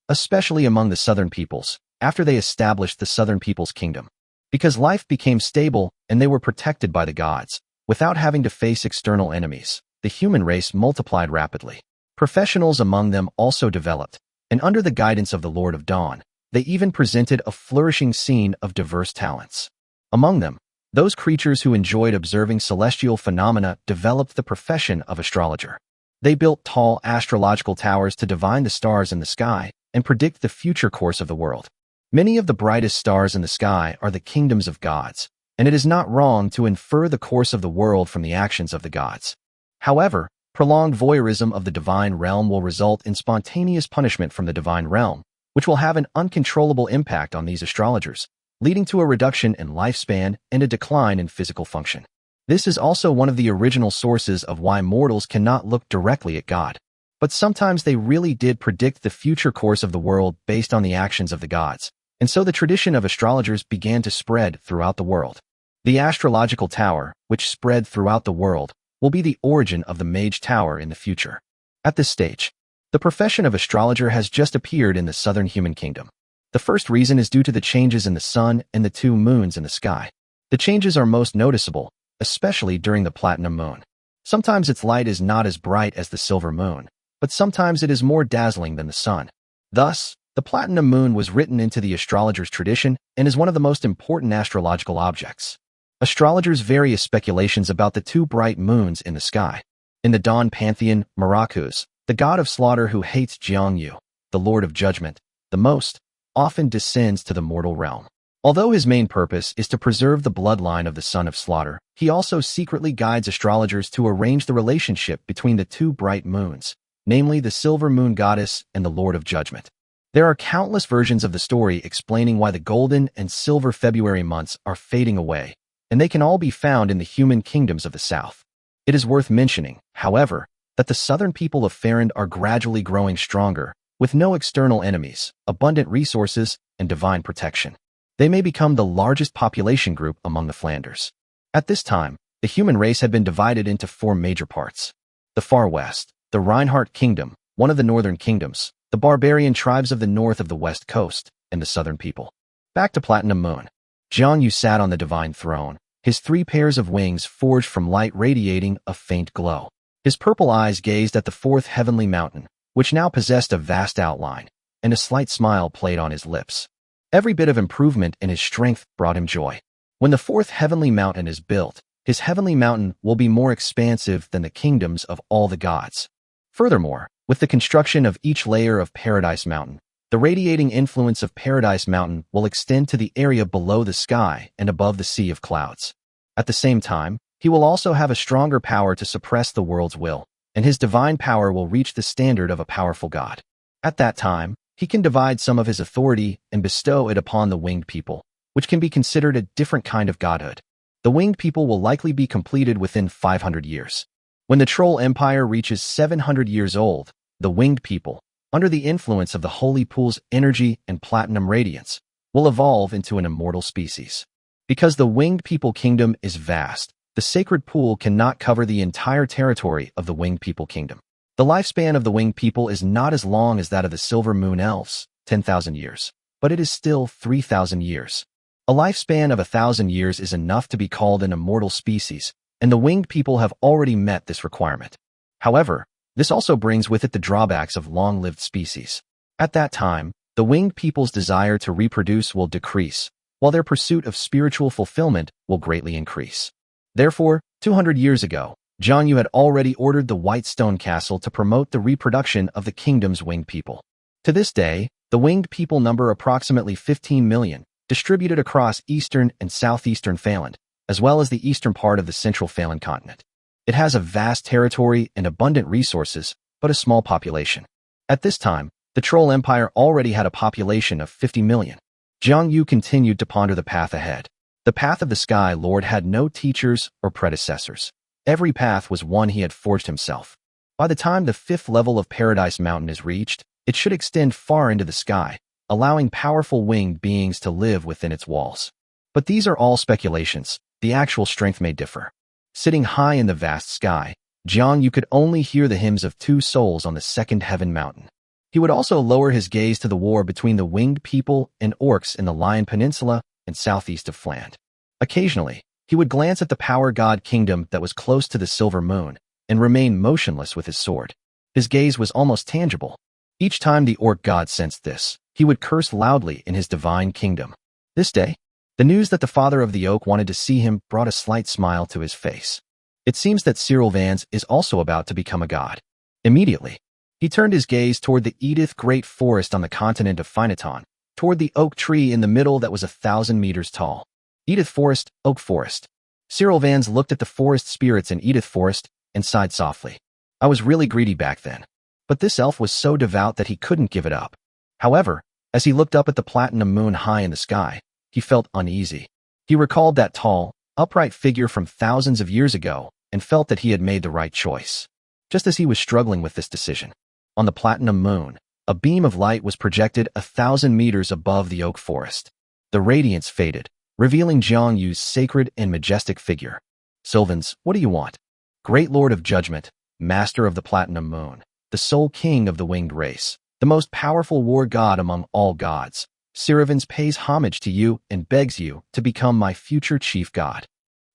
Especially among the southern peoples, after they established the Southern People's Kingdom. Because life became stable and they were protected by the gods, without having to face external enemies, the human race multiplied rapidly. Professionals among them also developed, and under the guidance of the Lord of Dawn, they even presented a flourishing scene of diverse talents. Among them, those creatures who enjoyed observing celestial phenomena developed the profession of astrologer. They built tall astrological towers to divine the stars in the sky and predict the future course of the world. Many of the brightest stars in the sky are the kingdoms of gods, and it is not wrong to infer the course of the world from the actions of the gods. However, prolonged voyeurism of the divine realm will result in spontaneous punishment from the divine realm, which will have an uncontrollable impact on these astrologers, leading to a reduction in lifespan and a decline in physical function. This is also one of the original sources of why mortals cannot look directly at God. But sometimes they really did predict the future course of the world based on the actions of the gods, and so the tradition of astrologers began to spread throughout the world. The astrological tower, which spread throughout the world, will be the origin of the Mage Tower in the future. At this stage, the profession of astrologer has just appeared in the southern human kingdom. The first reason is due to the changes in the sun and the two moons in the sky. The changes are most noticeable, especially during the platinum moon. Sometimes its light is not as bright as the silver moon, but sometimes it is more dazzling than the sun. Thus, the platinum moon was written into the astrologer's tradition and is one of the most important astrological objects. Astrologers' various speculations about the two bright moons in the sky. In the dawn pantheon, Marakus, the god of slaughter who hates Jiangyu, the lord of judgment, the most, often descends to the mortal realm. Although his main purpose is to preserve the bloodline of the son of slaughter, he also secretly guides astrologers to arrange the relationship between the two bright moons, namely the silver moon goddess and the lord of judgment. There are countless versions of the story explaining why the golden and silver February months are fading away, and they can all be found in the human kingdoms of the south. It is worth mentioning, however, that the southern people of Farand are gradually growing stronger, with no external enemies, abundant resources, and divine protection. They may become the largest population group among the Flanders. At this time, the human race had been divided into four major parts. The far west, the Reinhardt Kingdom, one of the northern kingdoms, the barbarian tribes of the north of the west coast, and the southern people. Back to Platinum Moon. Jiangyu sat on the divine throne, his 3 pairs of wings forged from light radiating a faint glow. His purple eyes gazed at the 4th heavenly mountain, which now possessed a vast outline, and a slight smile played on his lips. Every bit of improvement in his strength brought him joy. When the 4th heavenly mountain is built, his heavenly mountain will be more expansive than the kingdoms of all the gods. Furthermore, with the construction of each layer of Paradise Mountain, the radiating influence of Paradise Mountain will extend to the area below the sky and above the sea of clouds. At the same time, he will also have a stronger power to suppress the world's will, and his divine power will reach the standard of a powerful god. At that time, he can divide some of his authority and bestow it upon the winged people, which can be considered a different kind of godhood. The winged people will likely be completed within 500 years. When the Troll Empire reaches 700 years old, the winged people, under the influence of the Holy Pool's energy and platinum radiance, will evolve into an immortal species. Because the winged people kingdom is vast, the sacred pool cannot cover the entire territory of the winged people kingdom. The lifespan of the winged people is not as long as that of the Silver Moon Elves, 10,000 years, but it is still 3,000 years. A lifespan of 1,000 years is enough to be called an immortal species, and the winged people have already met this requirement. However, this also brings with it the drawbacks of long-lived species. At that time, the winged people's desire to reproduce will decrease, while their pursuit of spiritual fulfillment will greatly increase. Therefore, 200 years ago, Jiangyu had already ordered the White Stone Castle to promote the reproduction of the kingdom's winged people. To this day, the winged people number approximately 15 million, distributed across eastern and southeastern Finland, as well as the eastern part of the central Finland continent. It has a vast territory and abundant resources, but a small population. At this time, the Troll Empire already had a population of 50 million. Jiang Yu continued to ponder the path ahead. The path of the Sky Lord had no teachers or predecessors. Every path was one he had forged himself. By the time the 5th level of Paradise Mountain is reached, it should extend far into the sky, allowing powerful winged beings to live within its walls. But these are all speculations. The actual strength may differ. Sitting high in the vast sky, Jiang Yu could only hear the hymns of 2 souls on the 2nd heaven mountain. He would also lower his gaze to the war between the winged people and orcs in the Lion Peninsula and southeast of Fland. Occasionally, he would glance at the power god kingdom that was close to the silver moon and remain motionless with his sword. His gaze was almost tangible. Each time the orc god sensed this, he would curse loudly in his divine kingdom. This day, the news that the father of the oak wanted to see him brought a slight smile to his face. It seems that Cyril Vans is also about to become a god. Immediately, he turned his gaze toward the Edith Great Forest on the continent of Phynaton, toward the oak tree in the middle that was 1,000 meters tall. Edith Forest, Oak Forest. Cyril Vans looked at the forest spirits in Edith Forest and sighed softly. I was really greedy back then. But this elf was so devout that he couldn't give it up. However, as he looked up at the platinum moon high in the sky, he felt uneasy. He recalled that tall, upright figure from thousands of years ago and felt that he had made the right choice. Just as he was struggling with this decision, on the platinum moon, a beam of light was projected 1,000 meters above the oak forest. The radiance faded, revealing Jiang Yu's sacred and majestic figure. Sylvans, what do you want? Great Lord of Judgment, Master of the Platinum Moon, the sole king of the winged race, the most powerful war god among all gods, Sirivans pays homage to you and begs you to become my future chief god.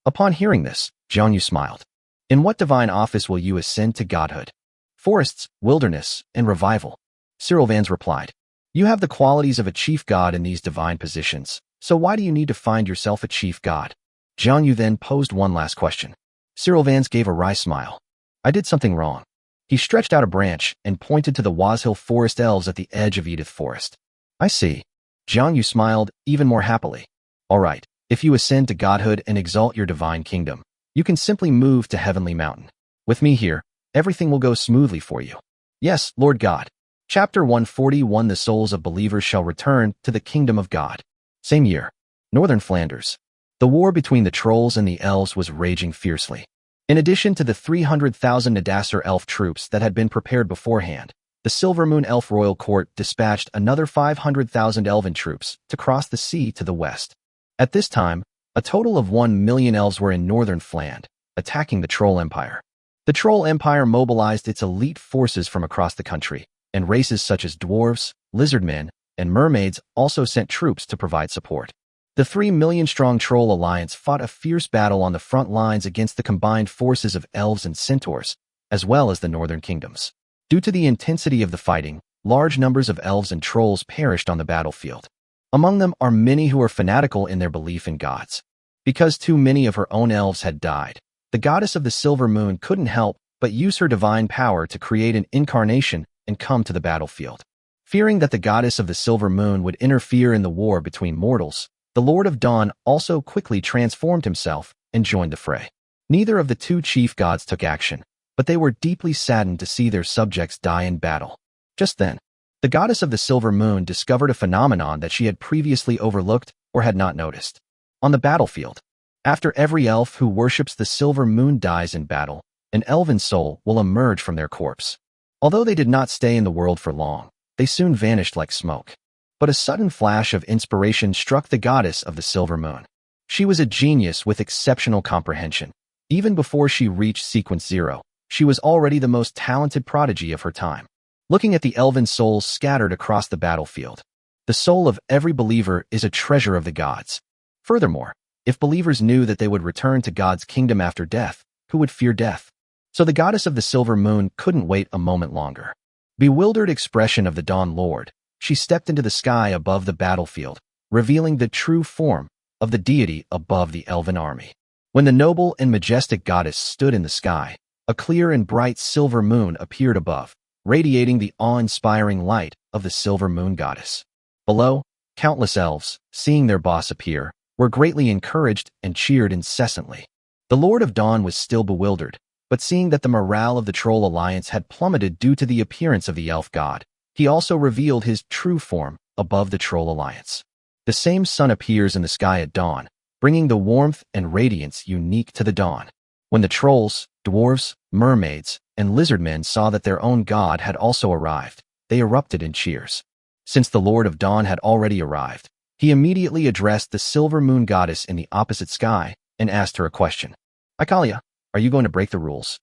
Upon hearing this, Jiang Yu smiled. In what divine office will you ascend to godhood? Forests, wilderness, and revival. Cyril Vans replied. You have the qualities of a chief god in these divine positions, so why do you need to find yourself a chief god? Jiang Yu then posed one last question. Cyril Vans gave a wry smile. I did something wrong. He stretched out a branch and pointed to the Washill Forest elves at the edge of Edith Forest. I see. Jiang Yu smiled even more happily. All right, if you ascend to godhood and exalt your divine kingdom, you can simply move to Heavenly Mountain. With me here, everything will go smoothly for you. Yes, Lord God. Chapter 141 The souls of believers shall return to the kingdom of God. Same year. Northern Flanders. The war between the trolls and the elves was raging fiercely. In addition to the 300,000 Nadasser elf troops that had been prepared beforehand, the Silver Moon Elf Royal Court dispatched another 500,000 elven troops to cross the sea to the west. At this time, a total of 1 million elves were in northern Fland, attacking the Troll Empire. The Troll Empire mobilized its elite forces from across the country, and races such as dwarves, lizardmen, and mermaids also sent troops to provide support. The 3 million-strong Troll Alliance fought a fierce battle on the front lines against the combined forces of elves and centaurs, as well as the northern kingdoms. Due to the intensity of the fighting, large numbers of elves and trolls perished on the battlefield. Among them are many who are fanatical in their belief in gods. Because too many of her own elves had died, the goddess of the Silver Moon couldn't help but use her divine power to create an incarnation and come to the battlefield. Fearing that the goddess of the Silver Moon would interfere in the war between mortals, the Lord of Dawn also quickly transformed himself and joined the fray. Neither of the two chief gods took action, but they were deeply saddened to see their subjects die in battle. Just then, the goddess of the Silver Moon discovered a phenomenon that she had previously overlooked or had not noticed. On the battlefield, after every elf who worships the Silver Moon dies in battle, an elven soul will emerge from their corpse. Although they did not stay in the world for long, they soon vanished like smoke. But a sudden flash of inspiration struck the goddess of the Silver Moon. She was a genius with exceptional comprehension. Even before she reached Sequence 0, she was already the most talented prodigy of her time. Looking at the elven souls scattered across the battlefield, the soul of every believer is a treasure of the gods. Furthermore, if believers knew that they would return to God's kingdom after death, who would fear death? So the goddess of the Silver Moon couldn't wait a moment longer. Bewildered expression of the Dawn Lord, she stepped into the sky above the battlefield, revealing the true form of the deity above the elven army. When the noble and majestic goddess stood in the sky, a clear and bright silver moon appeared above, radiating the awe-inspiring light of the Silver Moon goddess. Below, countless elves, seeing their boss appear, were greatly encouraged and cheered incessantly. The Lord of Dawn was still bewildered, But seeing that the morale of the Troll Alliance had plummeted due to the appearance of the elf god, he also revealed his true form above the Troll Alliance. The same sun appears in the sky at dawn, bringing the warmth and radiance unique to the dawn. When the trolls, dwarves, mermaids, and lizardmen saw that their own god had also arrived, they erupted in cheers. Since the Lord of Dawn had already arrived, he immediately addressed the Silver Moon Goddess in the opposite sky and asked her a question. Ikalia, are you going to break the rules?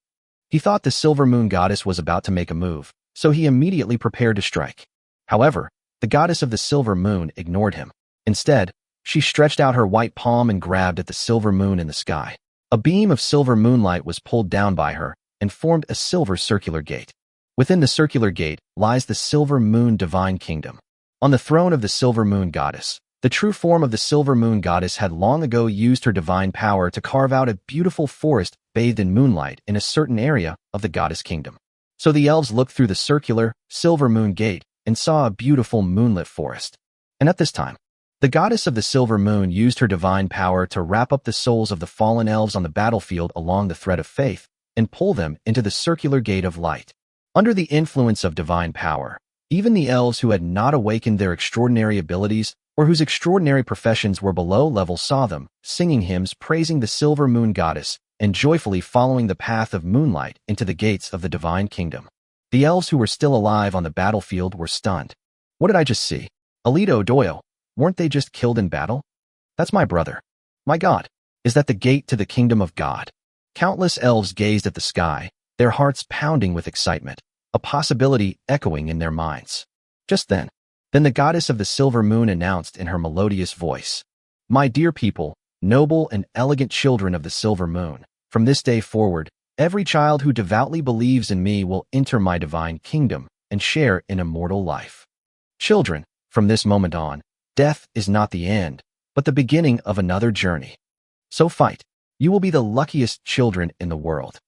He thought the Silver Moon Goddess was about to make a move, so he immediately prepared to strike. However, the Goddess of the Silver Moon ignored him. Instead, she stretched out her white palm and grabbed at the silver moon in the sky. A beam of silver moonlight was pulled down by her and formed a silver circular gate. Within the circular gate lies the Silver Moon Divine Kingdom. On the throne of the Silver Moon Goddess, the true form of the Silver Moon Goddess had long ago used her divine power to carve out a beautiful forest bathed in moonlight in a certain area of the Goddess Kingdom. So the elves looked through the circular, Silver Moon Gate and saw a beautiful moonlit forest. And at this time, the Goddess of the Silver Moon used her divine power to wrap up the souls of the fallen elves on the battlefield along the thread of faith and pull them into the circular gate of light. Under the influence of divine power, even the elves who had not awakened their extraordinary abilities or whose extraordinary professions were below level saw them, singing hymns praising the Silver Moon Goddess and joyfully following the path of moonlight into the gates of the Divine Kingdom. The elves who were still alive on the battlefield were stunned. What did I just see? Alito Doyle, weren't they just killed in battle? That's my brother. My God, is that the gate to the kingdom of God? Countless elves gazed at the sky, their hearts pounding with excitement, a possibility echoing in their minds. Just then the goddess of the silver moon announced in her melodious voice, "My dear people, noble and elegant children of the silver moon, from this day forward, every child who devoutly believes in me will enter my divine kingdom and share in immortal life. Children, from this moment on, death is not the end, but the beginning of another journey. So fight. You will be the luckiest children in the world."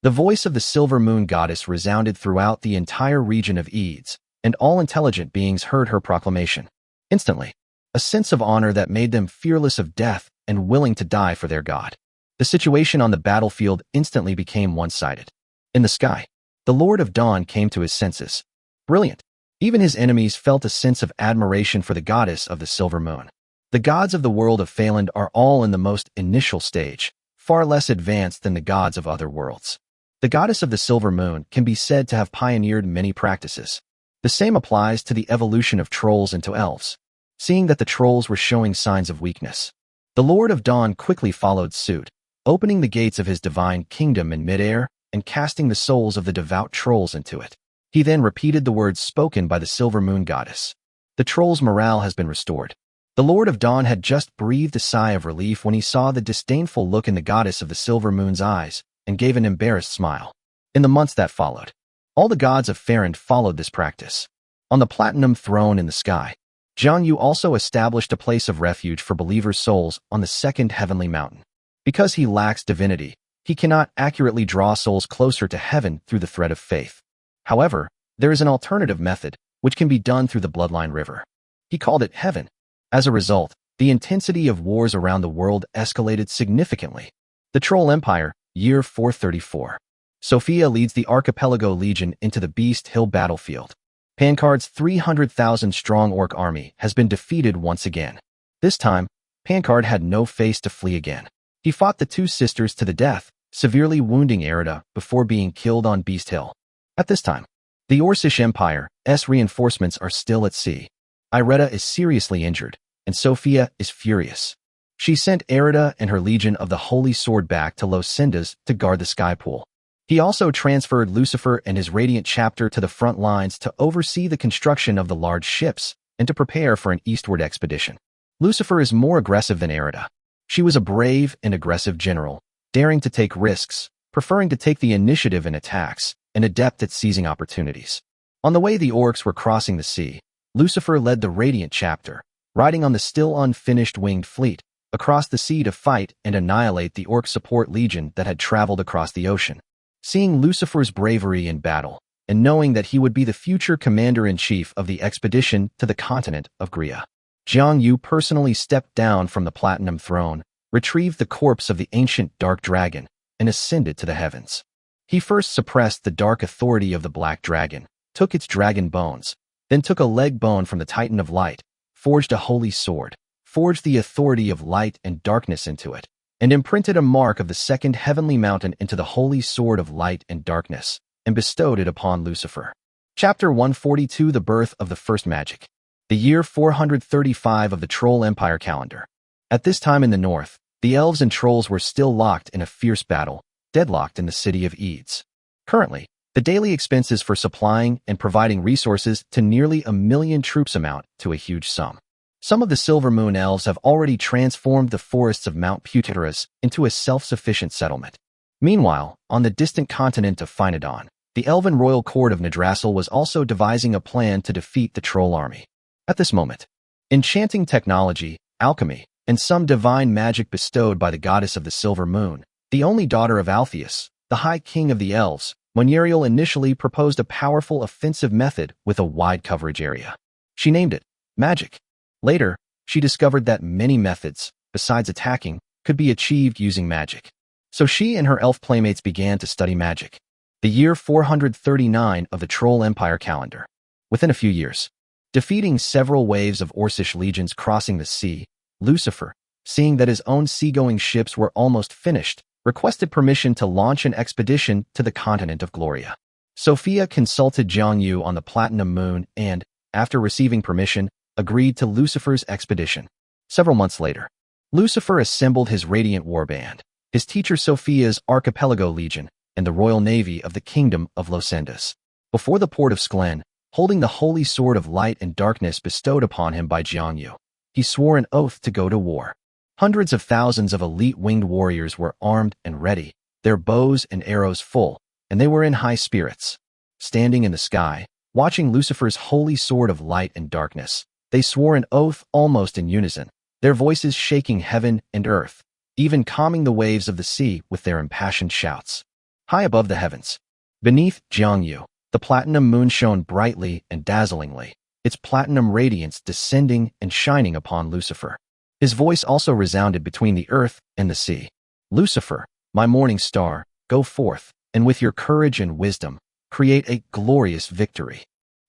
The voice of the Silver Moon Goddess resounded throughout the entire region of Eads, and all intelligent beings heard her proclamation. Instantly, a sense of honor that made them fearless of death and willing to die for their god. The situation on the battlefield instantly became one-sided. In the sky, the Lord of Dawn came to his senses. Brilliant. Even his enemies felt a sense of admiration for the goddess of the Silver Moon. The gods of the world of Phaland are all in the most initial stage, far less advanced than the gods of other worlds. The goddess of the Silver Moon can be said to have pioneered many practices. The same applies to the evolution of trolls into elves. Seeing that the trolls were showing signs of weakness, the Lord of Dawn quickly followed suit, opening the gates of his divine kingdom in midair and casting the souls of the devout trolls into it. He then repeated the words spoken by the Silver Moon Goddess. The trolls' morale has been restored. The Lord of Dawn had just breathed a sigh of relief when he saw the disdainful look in the goddess of the Silver Moon's eyes and gave an embarrassed smile. In the months that followed, all the gods of Phaland followed this practice. On the platinum throne in the sky, Jiang Yu also established a place of refuge for believers' souls on the second heavenly mountain. Because he lacks divinity, he cannot accurately draw souls closer to heaven through the thread of faith. However, there is an alternative method, which can be done through the bloodline river. He called it heaven. As a result, the intensity of wars around the world escalated significantly. The Troll Empire, year 434. Sophia leads the Archipelago Legion into the Beast Hill battlefield. Pankard's 300,000-strong orc army has been defeated once again. This time, Pankard had no face to flee again. He fought the two sisters to the death, severely wounding Erida before being killed on Beast Hill. At this time, the Orcish Empire's reinforcements are still at sea. Ireda is seriously injured, and Sophia is furious. She sent Erida and her legion of the Holy Sword back to Los Sendas to guard the Sky Pool. He also transferred Lucifer and his Radiant chapter to the front lines to oversee the construction of the large ships and to prepare for an eastward expedition. Lucifer is more aggressive than Erida. She was a brave and aggressive general, daring to take risks, preferring to take the initiative in attacks, and adept at seizing opportunities. On the way the orcs were crossing the sea, Lucifer led the Radiant chapter, riding on the still unfinished winged fleet, across the sea to fight and annihilate the orc support legion that had traveled across the ocean. Seeing Lucifer's bravery in battle, and knowing that he would be the future commander-in-chief of the expedition to the continent of Gria, Jiang Yu personally stepped down from the Platinum Throne, retrieved the corpse of the ancient Dark Dragon, and ascended to the heavens. He first suppressed the dark authority of the Black Dragon, took its dragon bones, then took a leg bone from the Titan of Light, forged a holy sword, forged the authority of light and darkness into it, and imprinted a mark of the second heavenly mountain into the holy sword of light and darkness, and bestowed it upon Lucifer. Chapter 142 The Birth of the First Magic. The year 435 of the Troll Empire calendar. At this time in the north, the elves and trolls were still locked in a fierce battle, deadlocked in the city of Eads. Currently, the daily expenses for supplying and providing resources to nearly 1,000,000 troops amount to a huge sum. Some of the Silver Moon elves have already transformed the forests of Mount Putera's into a self-sufficient settlement. Meanwhile, on the distant continent of Phinodon, the elven royal court of Nadrassil was also devising a plan to defeat the troll army. At this moment, enchanting technology, alchemy, and some divine magic bestowed by the goddess of the Silver Moon, the only daughter of Alpheus, the High King of the Elves, Muneriel initially proposed a powerful offensive method with a wide coverage area. She named it magic. Later, she discovered that many methods, besides attacking, could be achieved using magic. So she and her elf playmates began to study magic. The year 439 of the Troll Empire calendar. Within a few years, defeating several waves of Orcish legions crossing the sea, Lucifer, seeing that his own seagoing ships were almost finished, requested permission to launch an expedition to the continent of Gloria. Sophia consulted Jiang Yu on the Platinum Moon and, after receiving permission, agreed to Lucifer's expedition. Several months later, Lucifer assembled his Radiant Warband, his teacher Sophia's Archipelago Legion, and the Royal Navy of the Kingdom of Losendas. Before the port of Sklen, holding the holy sword of light and darkness bestowed upon him by Jiang Yu, he swore an oath to go to war. Hundreds of thousands of elite winged warriors were armed and ready, their bows and arrows full, and they were in high spirits. Standing in the sky, watching Lucifer's holy sword of light and darkness, they swore an oath almost in unison, their voices shaking heaven and earth, even calming the waves of the sea with their impassioned shouts. High above the heavens, beneath Jiang Yu, the platinum moon shone brightly and dazzlingly, its platinum radiance descending and shining upon Lucifer. His voice also resounded between the earth and the sea. Lucifer, my morning star, go forth, and with your courage and wisdom, create a glorious victory.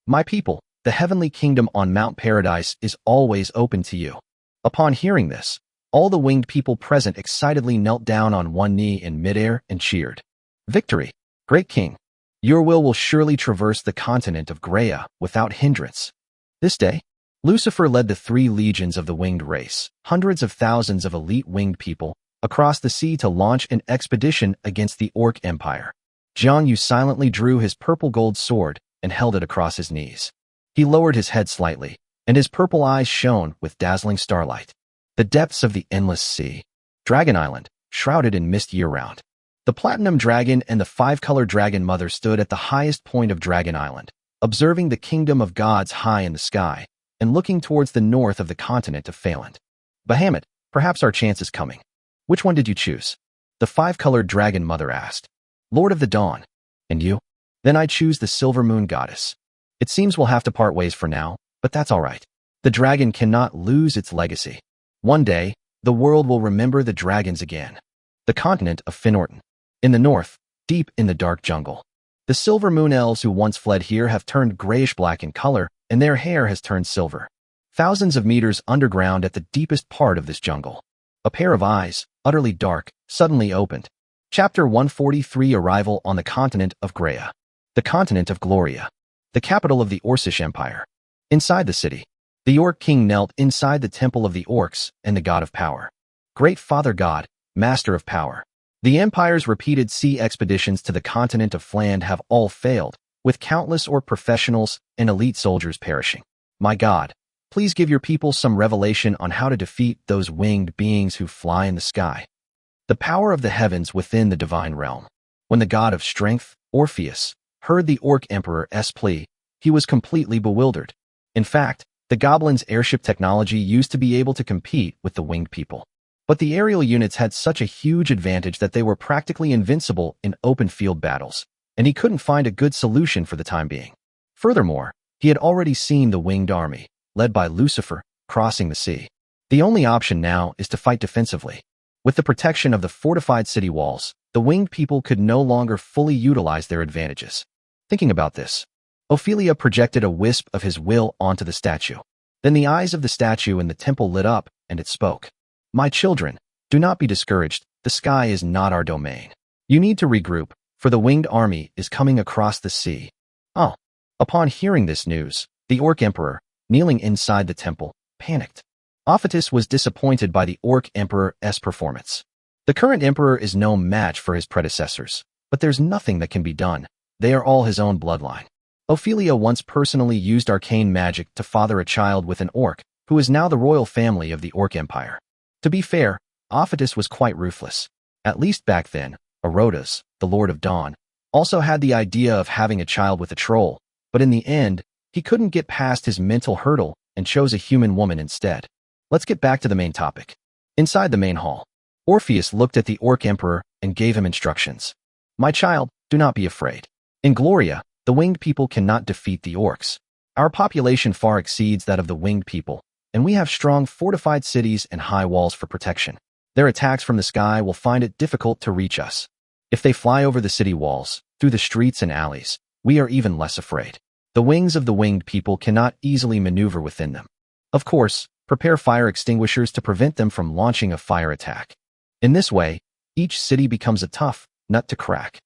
My people, the heavenly kingdom on Mount Paradise is always open to you. Upon hearing this, all the winged people present excitedly knelt down on one knee in midair and cheered. Victory, great king! Your will surely traverse the continent of Graia without hindrance. This day, Lucifer led the 3 legions of the winged race, hundreds of thousands of elite winged people, across the sea to launch an expedition against the Orc Empire. Jiang Yu silently drew his purple gold sword and held it across his knees. He lowered his head slightly, and his purple eyes shone with dazzling starlight. The depths of the endless sea. Dragon Island, shrouded in mist year-round. The Platinum Dragon and the 5-color Dragon Mother stood at the highest point of Dragon Island, observing the kingdom of gods high in the sky, and looking towards the north of the continent of Phalant. Bahamut, perhaps our chance is coming. Which one did you choose? The 5-colored Dragon Mother asked. Lord of the Dawn. And you? Then I choose the Silver Moon Goddess. It seems we'll have to part ways for now, but that's all right. The dragon cannot lose its legacy. One day, the world will remember the dragons again. The continent of Finorton. In the north, deep in the dark jungle. The Silver Moon elves who once fled here have turned grayish-black in color, and their hair has turned silver. Thousands of meters underground at the deepest part of this jungle. A pair of eyes, utterly dark, suddenly opened. Chapter 143 Arrival on the continent of Graia. The continent of Gloria. The capital of the Orcish Empire. Inside the city, the Orc King knelt inside the temple of the Orcs and the God of Power. Great Father God, Master of Power. The Empire's repeated sea expeditions to the continent of Fland have all failed, with countless Orc professionals and elite soldiers perishing. My God, please give your people some revelation on how to defeat those winged beings who fly in the sky. The power of the heavens within the divine realm. When the God of Strength, Orpheus, heard the Orc Emperor's plea, he was completely bewildered. In fact, the goblins' airship technology used to be able to compete with the winged people. But the aerial units had such a huge advantage that they were practically invincible in open field battles, and he couldn't find a good solution for the time being. Furthermore, he had already seen the winged army, led by Lucifer, crossing the sea. The only option now is to fight defensively. With the protection of the fortified city walls, the winged people could no longer fully utilize their advantages. Thinking about this, Ophelia projected a wisp of his will onto the statue. Then the eyes of the statue in the temple lit up, and it spoke. My children, do not be discouraged. The sky is not our domain. You need to regroup, for the winged army is coming across the sea. Oh. Upon hearing this news, the Orc Emperor, kneeling inside the temple, panicked. Ophitus was disappointed by the Orc Emperor's performance. The current emperor is no match for his predecessors, but there's nothing that can be done. They are all his own bloodline. Ophelia once personally used arcane magic to father a child with an orc, who is now the royal family of the Orc Empire. To be fair, Ophitus was quite ruthless. At least back then, Orotas, the Lord of Dawn, also had the idea of having a child with a troll, but in the end, he couldn't get past his mental hurdle and chose a human woman instead. Let's get back to the main topic. Inside the main hall, Orpheus looked at the Orc Emperor and gave him instructions. My child, do not be afraid. In Gloria, the winged people cannot defeat the orcs. Our population far exceeds that of the winged people, and we have strong fortified cities and high walls for protection. Their attacks from the sky will find it difficult to reach us. If they fly over the city walls, through the streets and alleys, we are even less afraid. The wings of the winged people cannot easily maneuver within them. Of course, prepare fire extinguishers to prevent them from launching a fire attack. In this way, each city becomes a tough nut to crack.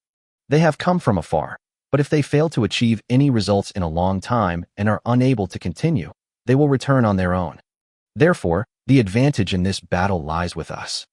They have come from afar, but if they fail to achieve any results in a long time and are unable to continue, they will return on their own. Therefore, the advantage in this battle lies with us.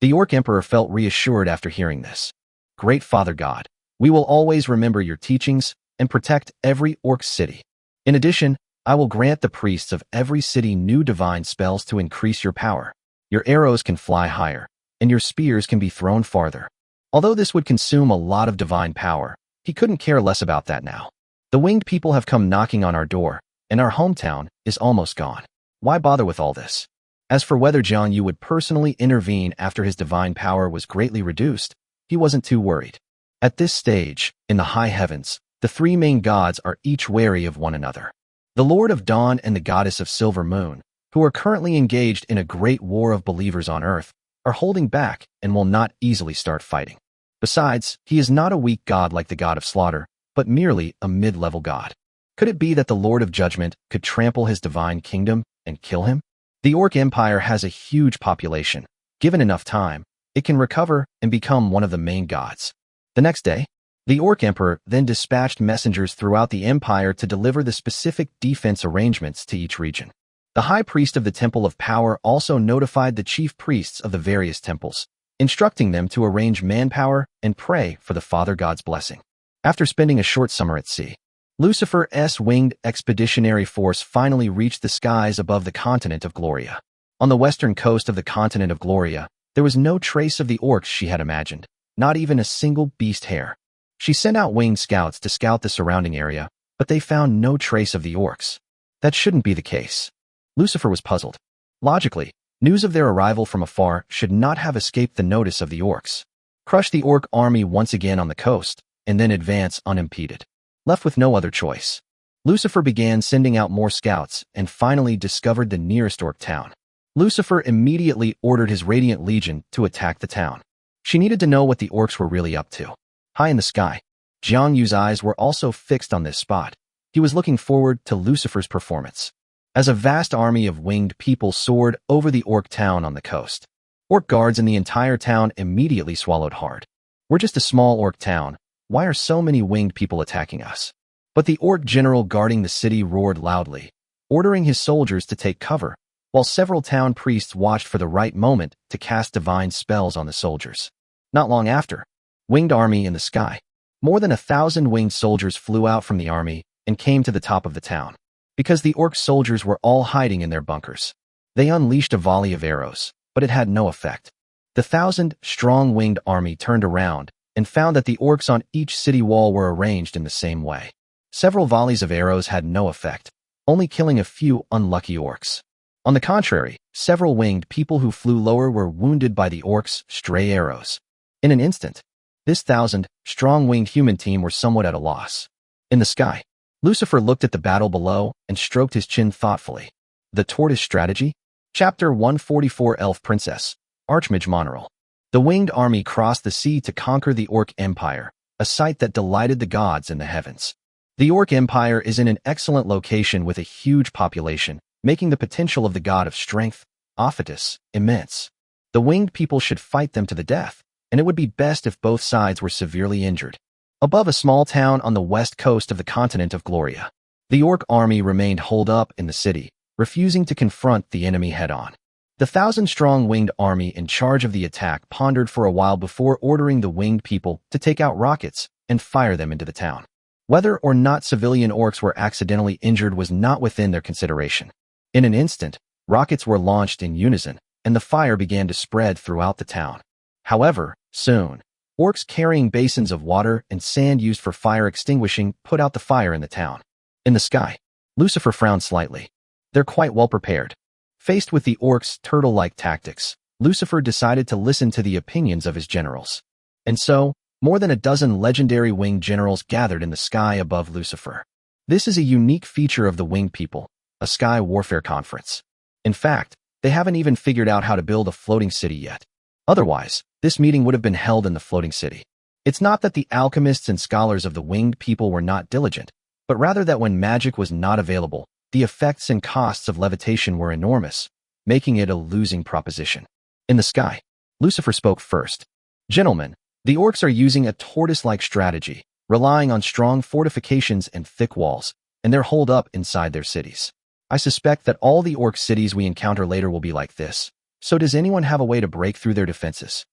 The Orc Emperor felt reassured after hearing this. Great Father God, we will always remember your teachings and protect every orc city. In addition, I will grant the priests of every city new divine spells to increase your power. Your arrows can fly higher, and your spears can be thrown farther. Although this would consume a lot of divine power, he couldn't care less about that now. The winged people have come knocking on our door, and our hometown is almost gone. Why bother with all this? As for whether Jiang Yu would personally intervene after his divine power was greatly reduced, he wasn't too worried. At this stage, in the high heavens, the three main gods are each wary of one another. The Lord of Dawn and the Goddess of Silver Moon, who are currently engaged in a great war of believers on Earth, are holding back and will not easily start fighting. Besides, he is not a weak god like the God of Slaughter, but merely a mid-level god. Could it be that the Lord of Judgment could trample his divine kingdom and kill him? The Orc Empire has a huge population. Given enough time, it can recover and become one of the main gods. The next day, the Orc Emperor then dispatched messengers throughout the empire to deliver the specific defense arrangements to each region. The High Priest of the Temple of Power also notified the chief priests of the various temples, instructing them to arrange manpower and pray for the Father God's blessing. After spending a short summer at sea, Lucifer's winged expeditionary force finally reached the skies above the continent of Gloria. On the western coast of the continent of Gloria, there was no trace of the orcs she had imagined, not even a single beast hair. She sent out winged scouts to scout the surrounding area, but they found no trace of the orcs. That shouldn't be the case. Lucifer was puzzled. Logically, news of their arrival from afar should not have escaped the notice of the orcs. Crush the orc army once again on the coast, and then advance unimpeded. Left with no other choice, Lucifer began sending out more scouts and finally discovered the nearest orc town. Lucifer immediately ordered his Radiant Legion to attack the town. She needed to know what the orcs were really up to. High in the sky, Jiang Yu's eyes were also fixed on this spot. He was looking forward to Lucifer's performance. As a vast army of winged people soared over the orc town on the coast, orc guards in the entire town immediately swallowed hard. We're just a small orc town. Why are so many winged people attacking us? But the orc general guarding the city roared loudly, ordering his soldiers to take cover, while several town priests watched for the right moment to cast divine spells on the soldiers. Not long after, winged army in the sky. More than 1,000 winged soldiers flew out from the army and came to the top of the town. Because the orc soldiers were all hiding in their bunkers, they unleashed a volley of arrows, but it had no effect. The 1,000-strong winged army turned around and found that the orcs on each city wall were arranged in the same way. Several volleys of arrows had no effect, only killing a few unlucky orcs. On the contrary, several winged people who flew lower were wounded by the orcs' stray arrows. In an instant, this 1,000-strong winged human team were somewhat at a loss. In the sky, Lucifer looked at the battle below and stroked his chin thoughtfully. The Tortoise Strategy? Chapter 144 Elf Princess. Archmage Monorail. The winged army crossed the sea to conquer the Orc Empire, a sight that delighted the gods in the heavens. The Orc Empire is in an excellent location with a huge population, making the potential of the god of strength, Ophitus, immense. The winged people should fight them to the death, and it would be best if both sides were severely injured. Above a small town on the west coast of the continent of Gloria, the Orc army remained holed up in the city, refusing to confront the enemy head-on. The 1,000-strong winged army in charge of the attack pondered for a while before ordering the winged people to take out rockets and fire them into the town. Whether or not civilian orcs were accidentally injured was not within their consideration. In an instant, rockets were launched in unison, and the fire began to spread throughout the town. However, soon, orcs carrying basins of water and sand used for fire extinguishing put out the fire in the town. In the sky, Lucifer frowned slightly. They're quite well prepared. Faced with the orcs' turtle-like tactics, Lucifer decided to listen to the opinions of his generals. And so, more than a dozen legendary winged generals gathered in the sky above Lucifer. This is a unique feature of the winged people, a sky warfare conference. In fact, they haven't even figured out how to build a floating city yet. Otherwise, this meeting would have been held in the floating city. It's not that the alchemists and scholars of the winged people were not diligent, but rather that when magic was not available, the effects and costs of levitation were enormous, making it a losing proposition. In the sky, Lucifer spoke first. Gentlemen, the orcs are using a tortoise-like strategy, relying on strong fortifications and thick walls, and they're holed up inside their cities. I suspect that all the orc cities we encounter later will be like this. So does anyone have a way to break through their defenses?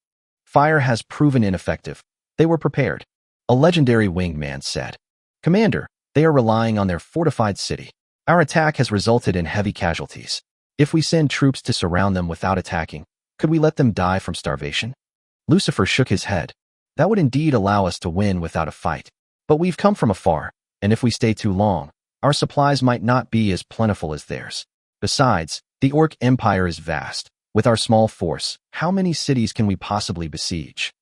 Fire has proven ineffective. They were prepared. A legendary winged man said. Commander, they are relying on their fortified city. Our attack has resulted in heavy casualties. If we send troops to surround them without attacking, could we let them die from starvation? Lucifer shook his head. That would indeed allow us to win without a fight. But we've come from afar, and if we stay too long, our supplies might not be as plentiful as theirs. Besides, the Orc Empire is vast. With our small force, how many cities can we possibly besiege?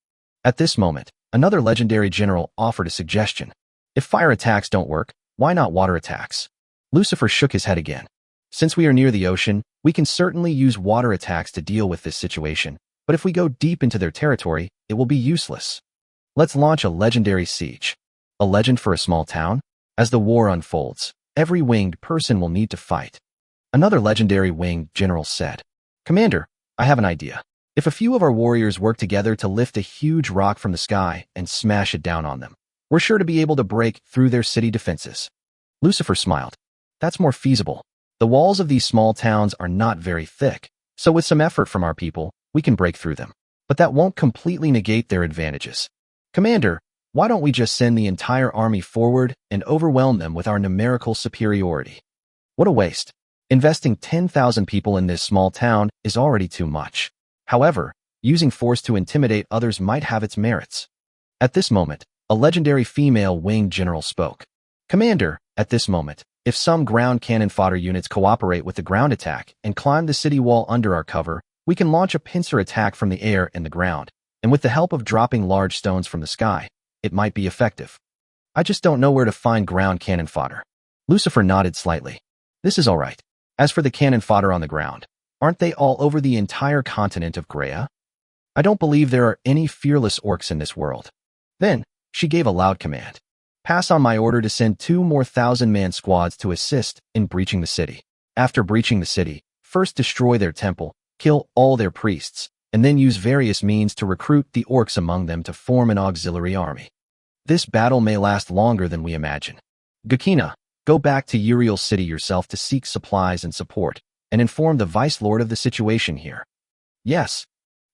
At this moment, another legendary general offered a suggestion. If fire attacks don't work, why not water attacks? Lucifer shook his head again. Since we are near the ocean, we can certainly use water attacks to deal with this situation, but if we go deep into their territory, it will be useless. Let's launch a legendary siege. A legend for a small town? As the war unfolds, every winged person will need to fight. Another legendary winged general said. Commander, I have an idea. If a few of our warriors work together to lift a huge rock from the sky and smash it down on them, we're sure to be able to break through their city defenses. Lucifer smiled. That's more feasible. The walls of these small towns are not very thick, so with some effort from our people, we can break through them. But that won't completely negate their advantages. Commander, why don't we just send the entire army forward and overwhelm them with our numerical superiority? What a waste. Investing 10,000 people in this small town is already too much. However, using force to intimidate others might have its merits. At this moment, a legendary female winged general spoke. Commander, at this moment, if some ground cannon fodder units cooperate with the ground attack and climb the city wall under our cover, we can launch a pincer attack from the air and the ground, and with the help of dropping large stones from the sky, it might be effective. I just don't know where to find ground cannon fodder. Lucifer nodded slightly. This is all right. As for the cannon fodder on the ground, aren't they all over the entire continent of Greya? I don't believe there are any fearless orcs in this world. Then, she gave a loud command. Pass on my order to send 2 more 1,000-man squads to assist in breaching the city. After breaching the city, first destroy their temple, kill all their priests, and then use various means to recruit the orcs among them to form an auxiliary army. This battle may last longer than we imagine. Gakina, go back to Uriel City yourself to seek supplies and support, and inform the Vice Lord of the situation here. Yes.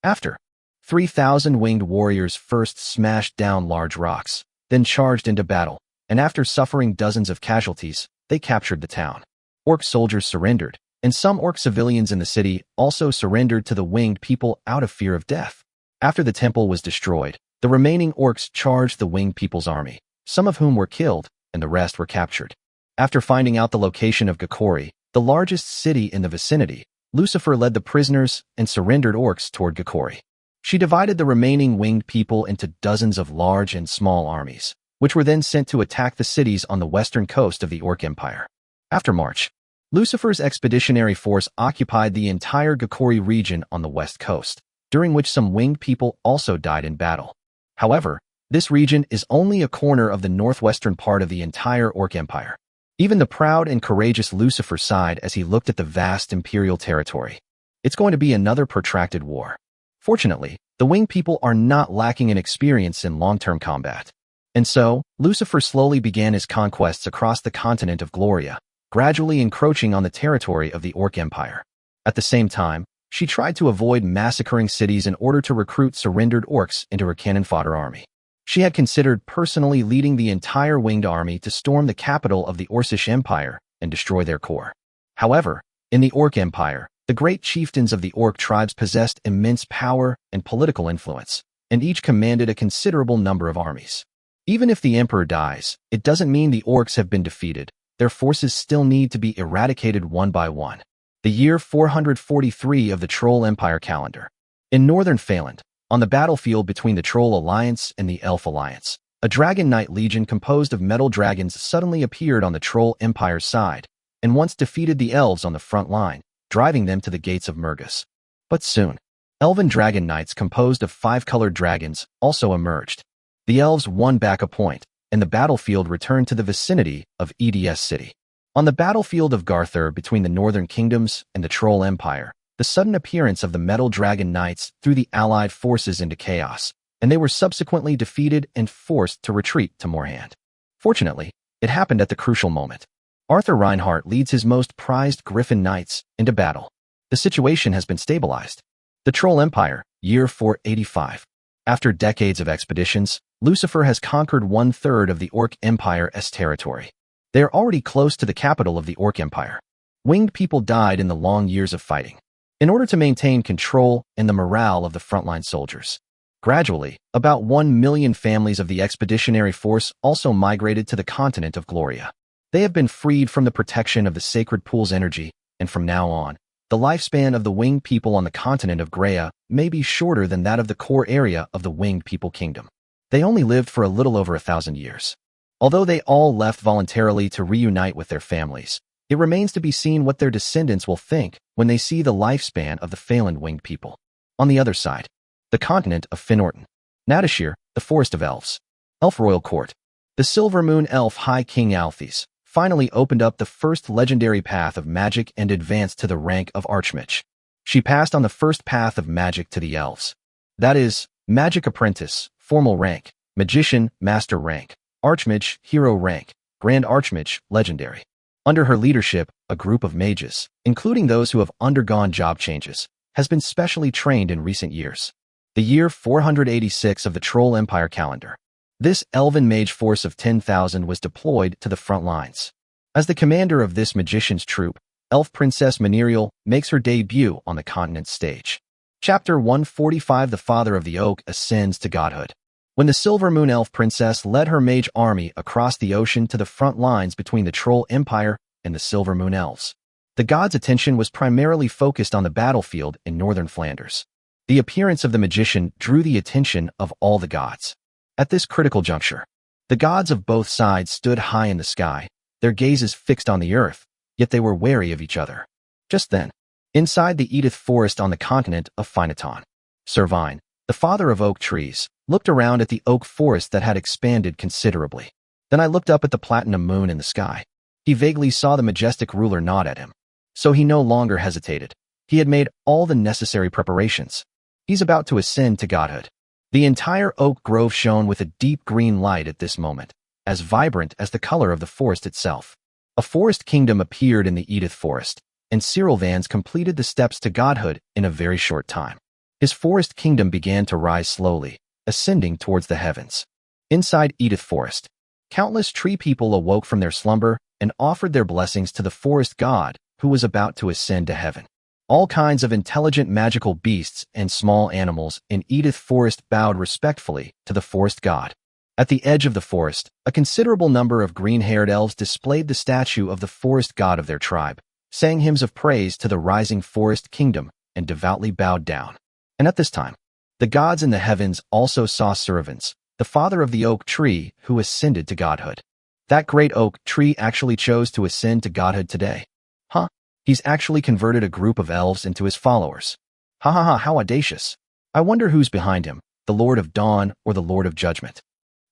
After 3,000 winged warriors first smashed down large rocks, then charged into battle, and after suffering dozens of casualties, they captured the town. Orc soldiers surrendered, and some orc civilians in the city also surrendered to the winged people out of fear of death. After the temple was destroyed, the remaining orcs charged the winged people's army, some of whom were killed, and the rest were captured. After finding out the location of Gakori, the largest city in the vicinity, Lucifer led the prisoners and surrendered orcs toward Gakori. She divided the remaining winged people into dozens of large and small armies, which were then sent to attack the cities on the western coast of the Orc Empire. After March, Lucifer's expeditionary force occupied the entire Gakori region on the west coast. during which some winged people also died in battle. However, this region is only a corner of the northwestern part of the entire Orc Empire. Even the proud and courageous Lucifer sighed as he looked at the vast imperial territory. It's going to be another protracted war. Fortunately, the winged people are not lacking in experience in long-term combat. And so, Lucifer slowly began his conquests across the continent of Gloria, gradually encroaching on the territory of the Orc Empire. At the same time, she tried to avoid massacring cities in order to recruit surrendered orcs into her cannon fodder army. She had considered personally leading the entire winged army to storm the capital of the Orcish Empire and destroy their core. However, in the Orc Empire, the great chieftains of the Orc tribes possessed immense power and political influence, and each commanded a considerable number of armies. Even if the emperor dies, it doesn't mean the orcs have been defeated. Their forces still need to be eradicated one by one. The year 443 of the Troll Empire calendar. In northern Phaland, on the battlefield between the Troll Alliance and the Elf Alliance, a Dragon Knight legion composed of metal dragons suddenly appeared on the Troll Empire's side, and once defeated the elves on the front line, driving them to the gates of Murgus. But soon, elven dragon knights composed of 5 colored dragons also emerged. The elves won back a point, and the battlefield returned to the vicinity of Eds City. On the battlefield of Garthur between the Northern Kingdoms and the Troll Empire, the sudden appearance of the Metal Dragon Knights threw the allied forces into chaos, and they were subsequently defeated and forced to retreat to Morhand. Fortunately, it happened at the crucial moment. Arthur Reinhardt leads his most prized Griffin Knights into battle. The situation has been stabilized. The Troll Empire, year 485. After decades of expeditions, Lucifer has conquered 1/3 of the Orc Empire's territory. They are already close to the capital of the Orc Empire. Winged people died in the long years of fighting, in order to maintain control and the morale of the frontline soldiers. Gradually, about 1 million families of the expeditionary force also migrated to the continent of Gloria. They have been freed from the protection of the sacred pool's energy, and from now on, the lifespan of the winged people on the continent of Graia may be shorter than that of the core area of the winged people kingdom. They only lived for a little over 1,000 years. Although they all left voluntarily to reunite with their families, it remains to be seen what their descendants will think when they see the lifespan of the Phaland winged people. On the other side, the continent of Finorton. Natashir, the Forest of Elves. Elf Royal Court. The Silver Moon Elf High King Althis finally opened up the first legendary path of magic and advanced to the rank of Archmage. She passed on the first path of magic to the elves. That is, Magic Apprentice, formal rank, Magician, master rank, Archmage, hero rank, Grand Archmage, legendary. Under her leadership, a group of mages, including those who have undergone job changes, has been specially trained in recent years. The year 486 of the Troll Empire calendar. This elven mage force of 10,000 was deployed to the front lines. As the commander of this magician's troop, Elf Princess Maniriel makes her debut on the continent's stage. Chapter 145. The Father of the Oak ascends to godhood. When the Silver Moon Elf Princess led her mage army across the ocean to the front lines between the Troll Empire and the Silver Moon Elves, the god's attention was primarily focused on the battlefield in northern Flanders. The appearance of the magician drew the attention of all the gods. At this critical juncture, the gods of both sides stood high in the sky, their gazes fixed on the earth, yet they were wary of each other. Just then, inside the Edith Forest on the continent of Finaton, Servine, the father of oak trees, looked around at the oak forest that had expanded considerably. Then I looked up at the platinum moon in the sky. He vaguely saw the majestic ruler nod at him. So he no longer hesitated. He had made all the necessary preparations. He's about to ascend to godhood. The entire oak grove shone with a deep green light at this moment, as vibrant as the color of the forest itself. A forest kingdom appeared in the Edith Forest, and Cyril Vans completed the steps to godhood in a very short time. His forest kingdom began to rise slowly, ascending towards the heavens. Inside Edith Forest, countless tree people awoke from their slumber and offered their blessings to the forest god who was about to ascend to heaven. All kinds of intelligent magical beasts and small animals in Edith Forest bowed respectfully to the forest god. At the edge of the forest, a considerable number of green-haired elves displayed the statue of the forest god of their tribe, sang hymns of praise to the rising forest kingdom, and devoutly bowed down. And at this time, the gods in the heavens also saw Servants, the father of the oak tree, who ascended to godhood. That great oak tree actually chose to ascend to godhood today. Huh? He's actually converted a group of elves into his followers. Ha ha ha, how audacious. I wonder who's behind him, the Lord of Dawn or the Lord of Judgment.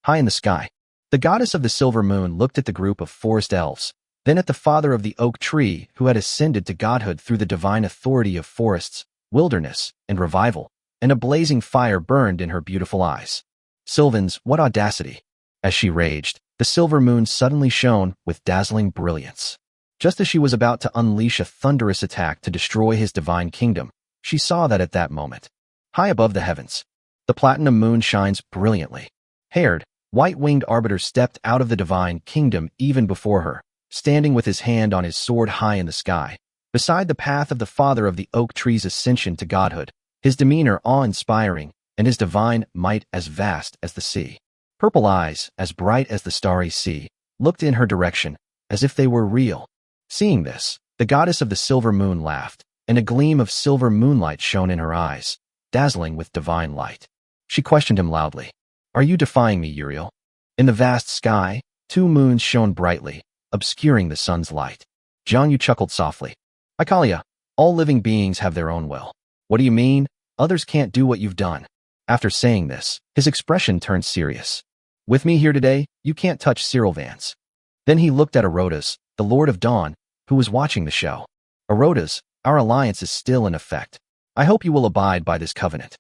High in the sky, the goddess of the silver moon looked at the group of forest elves, then at the father of the oak tree who had ascended to godhood through the divine authority of forests, wilderness, and revival, and a blazing fire burned in her beautiful eyes. Sylvans, what audacity! As she raged, the silver moon suddenly shone with dazzling brilliance. Just as she was about to unleash a thunderous attack to destroy his divine kingdom, she saw that at that moment, high above the heavens, the platinum moon shines brilliantly. Haired, white-winged arbiter stepped out of the divine kingdom even before her, standing with his hand on his sword high in the sky, beside the path of the father of the oak tree's ascension to godhood, his demeanor awe-inspiring, and his divine might as vast as the sea. Purple eyes, as bright as the starry sea, looked in her direction, as if they were real. Seeing this, the goddess of the silver moon laughed, and a gleam of silver moonlight shone in her eyes, dazzling with divine light. She questioned him loudly. Are you defying me, Uriel? In the vast sky, 2 moons shone brightly, obscuring the sun's light. Jiangyu chuckled softly. Ikalia, all living beings have their own will. What do you mean? Others can't do what you've done. After saying this, his expression turned serious. With me here today, you can't touch Cyril Vance. Then he looked at Erotas, the Lord of Dawn, who was watching the show. Erotas, our alliance is still in effect. I hope you will abide by this covenant.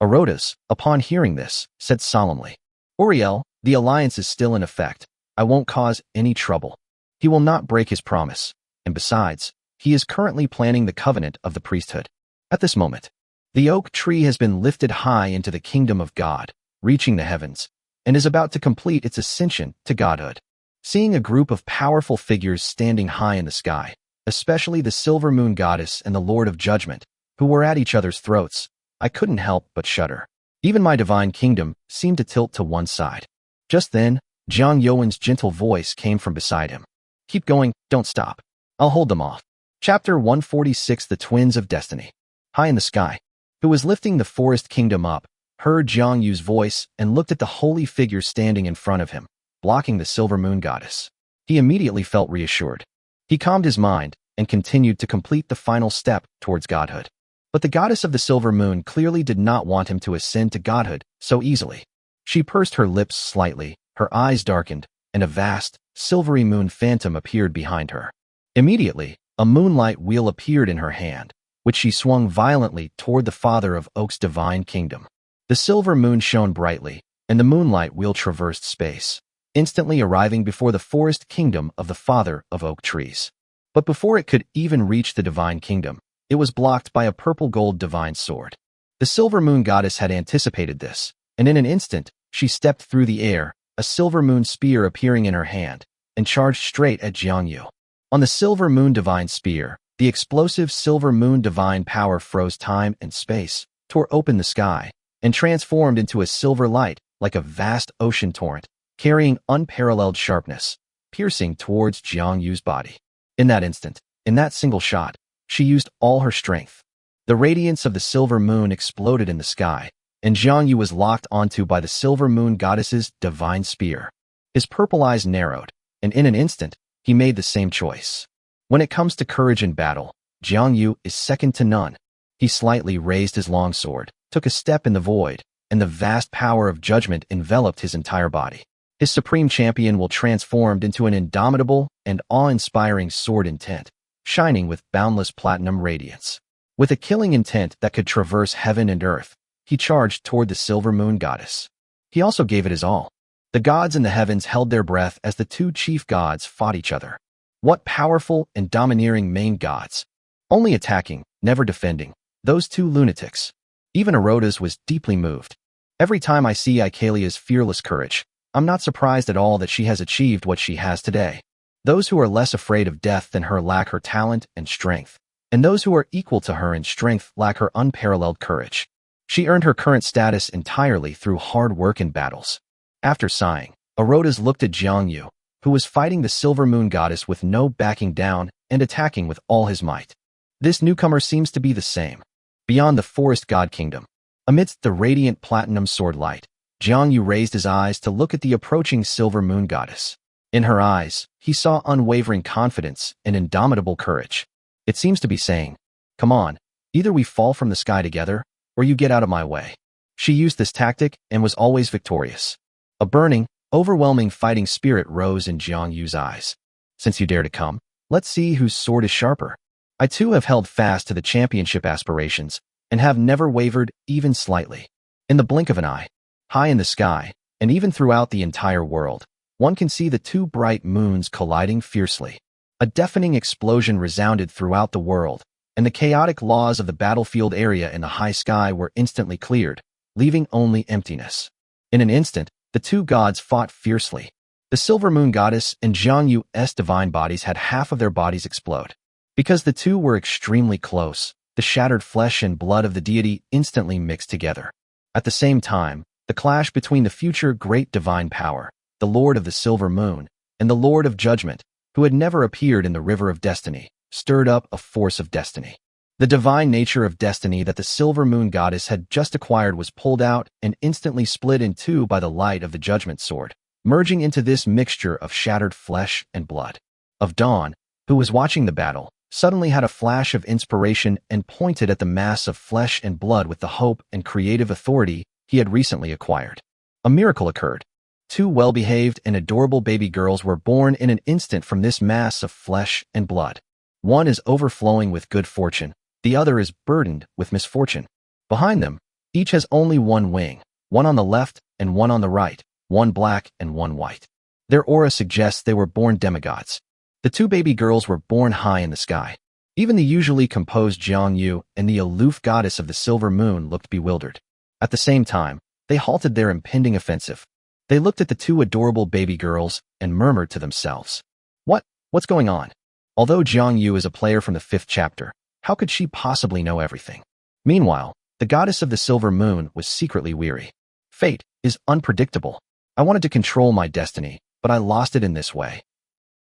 Erotas, upon hearing this, said solemnly, Uriel, the alliance is still in effect. I won't cause any trouble. He will not break his promise, and besides, he is currently planning the covenant of the priesthood. At this moment, the oak tree has been lifted high into the kingdom of God, reaching the heavens, and is about to complete its ascension to godhood. Seeing a group of powerful figures standing high in the sky, especially the silver moon goddess and the Lord of Judgment, who were at each other's throats, I couldn't help but shudder. Even my divine kingdom seemed to tilt to one side. Just then, Jiang Yuan's gentle voice came from beside him. Keep going, don't stop. I'll hold them off. Chapter 146 The Twins of Destiny. High in the sky, who was lifting the forest kingdom up, heard Jiang Yu's voice and looked at the holy figure standing in front of him, blocking the silver moon goddess. He immediately felt reassured. He calmed his mind and continued to complete the final step towards godhood. But the goddess of the silver moon clearly did not want him to ascend to godhood so easily. She pursed her lips slightly, her eyes darkened, and a vast, silvery moon phantom appeared behind her. Immediately, a moonlight wheel appeared in her hand, which she swung violently toward the father of Oak's divine kingdom. The silver moon shone brightly, and the moonlight wheel traversed space, instantly arriving before the forest kingdom of the father of oak trees. But before it could even reach the divine kingdom, it was blocked by a purple-gold divine sword. The silver moon goddess had anticipated this, and in an instant, she stepped through the air, a silver moon spear appearing in her hand, and charged straight at Jiangyu. On the silver moon divine spear, the explosive silver moon divine power froze time and space, tore open the sky, and transformed into a silver light like a vast ocean torrent, carrying unparalleled sharpness, piercing towards Jiangyu's body. In that instant, in that single shot, she used all her strength. The radiance of the silver moon exploded in the sky, and Jiangyu was locked onto by the silver moon goddess's divine spear. His purple eyes narrowed, and in an instant, he made the same choice. When it comes to courage in battle, Jiangyu is second to none. He slightly raised his long sword, took a step in the void, and the vast power of judgment enveloped his entire body. His supreme champion will transformed into an indomitable and awe-inspiring sword intent, shining with boundless platinum radiance. With a killing intent that could traverse heaven and earth, he charged toward the silver moon goddess. He also gave it his all. The gods in the heavens held their breath as the 2 chief gods fought each other. What powerful and domineering main gods! Only attacking, never defending. Those 2 lunatics. Even Erotas was deeply moved. Every time I see Icalia's fearless courage, I'm not surprised at all that she has achieved what she has today. Those who are less afraid of death than her lack her talent and strength, and those who are equal to her in strength lack her unparalleled courage. She earned her current status entirely through hard work and battles. After sighing, Erotas looked at Jiangyu, who was fighting the silver moon goddess with no backing down and attacking with all his might. This newcomer seems to be the same. Beyond the forest god kingdom, amidst the radiant platinum sword light, Jiangyu raised his eyes to look at the approaching silver moon goddess. In her eyes, he saw unwavering confidence and indomitable courage. It seems to be saying, come on, either we fall from the sky together, or you get out of my way. She used this tactic and was always victorious. A burning, overwhelming fighting spirit rose in Jiang Yu's eyes. Since you dare to come, let's see whose sword is sharper. I too have held fast to the championship aspirations and have never wavered even slightly. In the blink of an eye, high in the sky, and even throughout the entire world, one can see the two bright moons colliding fiercely. A deafening explosion resounded throughout the world, and the chaotic laws of the battlefield area in the high sky were instantly cleared, leaving only emptiness. In an instant, the two gods fought fiercely. The Silver Moon Goddess and Jiang Yu's divine bodies had half of their bodies explode. Because the two were extremely close, the shattered flesh and blood of the deity instantly mixed together. At the same time, the clash between the future great divine power, the Lord of the Silver Moon, and the Lord of Judgment, who had never appeared in the River of Destiny, stirred up a force of destiny. The divine nature of destiny that the Silver Moon Goddess had just acquired was pulled out and instantly split in two by the light of the Judgment Sword, merging into this mixture of shattered flesh and blood. Of Dawn, who was watching the battle, suddenly had a flash of inspiration and pointed at the mass of flesh and blood with the hope and creative authority he had recently acquired. A miracle occurred. Two well-behaved and adorable baby girls were born in an instant from this mass of flesh and blood. One is overflowing with good fortune, the other is burdened with misfortune. Behind them, each has only one wing, one on the left and one on the right, one black and one white. Their aura suggests they were born demigods. The two baby girls were born high in the sky. Even the usually composed Jiang Yu and the aloof goddess of the Silver Moon looked bewildered. At the same time, they halted their impending offensive. They looked at the two adorable baby girls and murmured to themselves. What's going on? Although Jiang Yu is a player from the 5th chapter, how could she possibly know everything? Meanwhile, the goddess of the Silver Moon was secretly weary. Fate is unpredictable. I wanted to control my destiny, but I lost it in this way.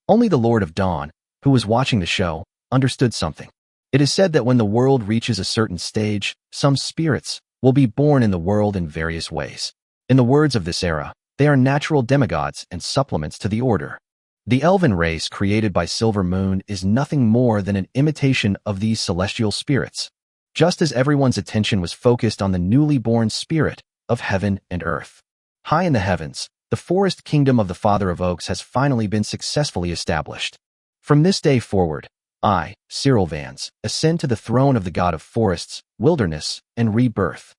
Only the Lord of Dawn, who was watching the show, understood something. It is said that when the world reaches a certain stage, some spirits will be born in the world in various ways. In the words of this era, they are natural demigods and supplements to the order. The elven race created by Silver Moon is nothing more than an imitation of these celestial spirits. Just as everyone's attention was focused on the newly born spirit of heaven and earth. High in the heavens, the forest kingdom of the Father of Oaks has finally been successfully established. From this day forward, I, Cyril Vans, ascend to the throne of the God of forests, wilderness, and rebirth.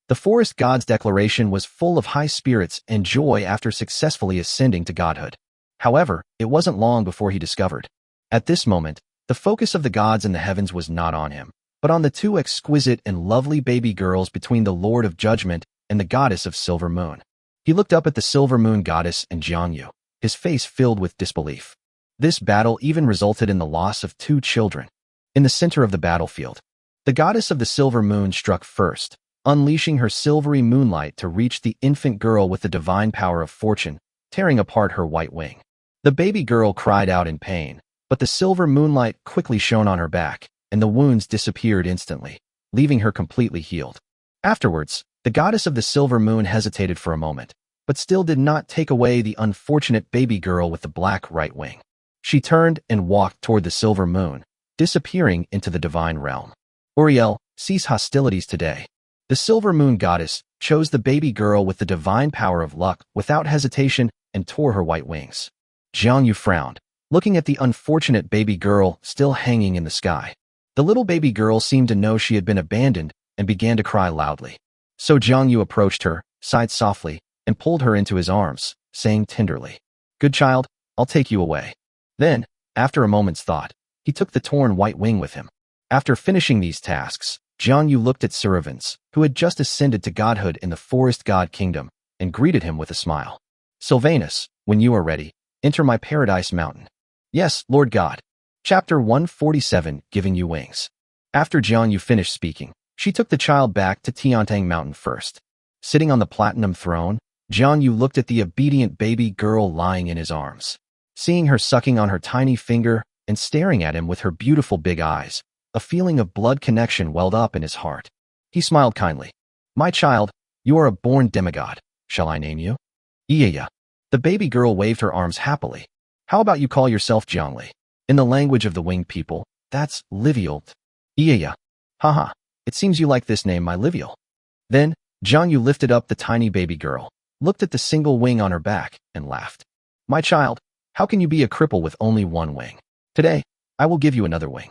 The forest god's declaration was full of high spirits and joy after successfully ascending to godhood. However, it wasn't long before he discovered. At this moment, the focus of the gods in the heavens was not on him, but on the two exquisite and lovely baby girls between the Lord of Judgment and the goddess of Silver Moon. He looked up at the Silver Moon Goddess and Jiang Yu, his face filled with disbelief. This battle even resulted in the loss of two children. In the center of the battlefield, the goddess of the Silver Moon struck first, unleashing her silvery moonlight to reach the infant girl with the divine power of fortune, tearing apart her white wing. The baby girl cried out in pain, but the silver moonlight quickly shone on her back, and the wounds disappeared instantly, leaving her completely healed. Afterwards, the goddess of the Silver Moon hesitated for a moment, but still did not take away the unfortunate baby girl with the black right wing. She turned and walked toward the Silver Moon, disappearing into the divine realm. Uriel, cease hostilities today. The Silver Moon Goddess chose the baby girl with the divine power of luck without hesitation and tore her white wings. Jiang Yu frowned, looking at the unfortunate baby girl still hanging in the sky. The little baby girl seemed to know she had been abandoned and began to cry loudly. So Jiang Yu approached her, sighed softly, and pulled her into his arms, saying tenderly, "Good child, I'll take you away." Then, after a moment's thought, he took the torn white wing with him. After finishing these tasks, Jiang Yu looked at Surivans, who had just ascended to godhood in the Forest God Kingdom, and greeted him with a smile. "Sylvanus, when you are ready, enter my paradise mountain." "Yes, Lord God." Chapter 147, Giving You Wings. After Jiang Yu finished speaking, she took the child back to Tiantang Mountain first. Sitting on the platinum throne, Jiang Yu looked at the obedient baby girl lying in his arms. Seeing her sucking on her tiny finger and staring at him with her beautiful big eyes, a feeling of blood connection welled up in his heart. He smiled kindly. "My child, you are a born demigod. Shall I name you?" "Yeah." The baby girl waved her arms happily. "How about you call yourself Jiangli? In the language of the winged people, that's Livialt." "Yeah. Haha. It seems you like this name, my Livial. Then, Jiangyu lifted up the tiny baby girl, looked at the single wing on her back, and laughed. My child, how can you be a cripple with only one wing? Today, I will give you another wing.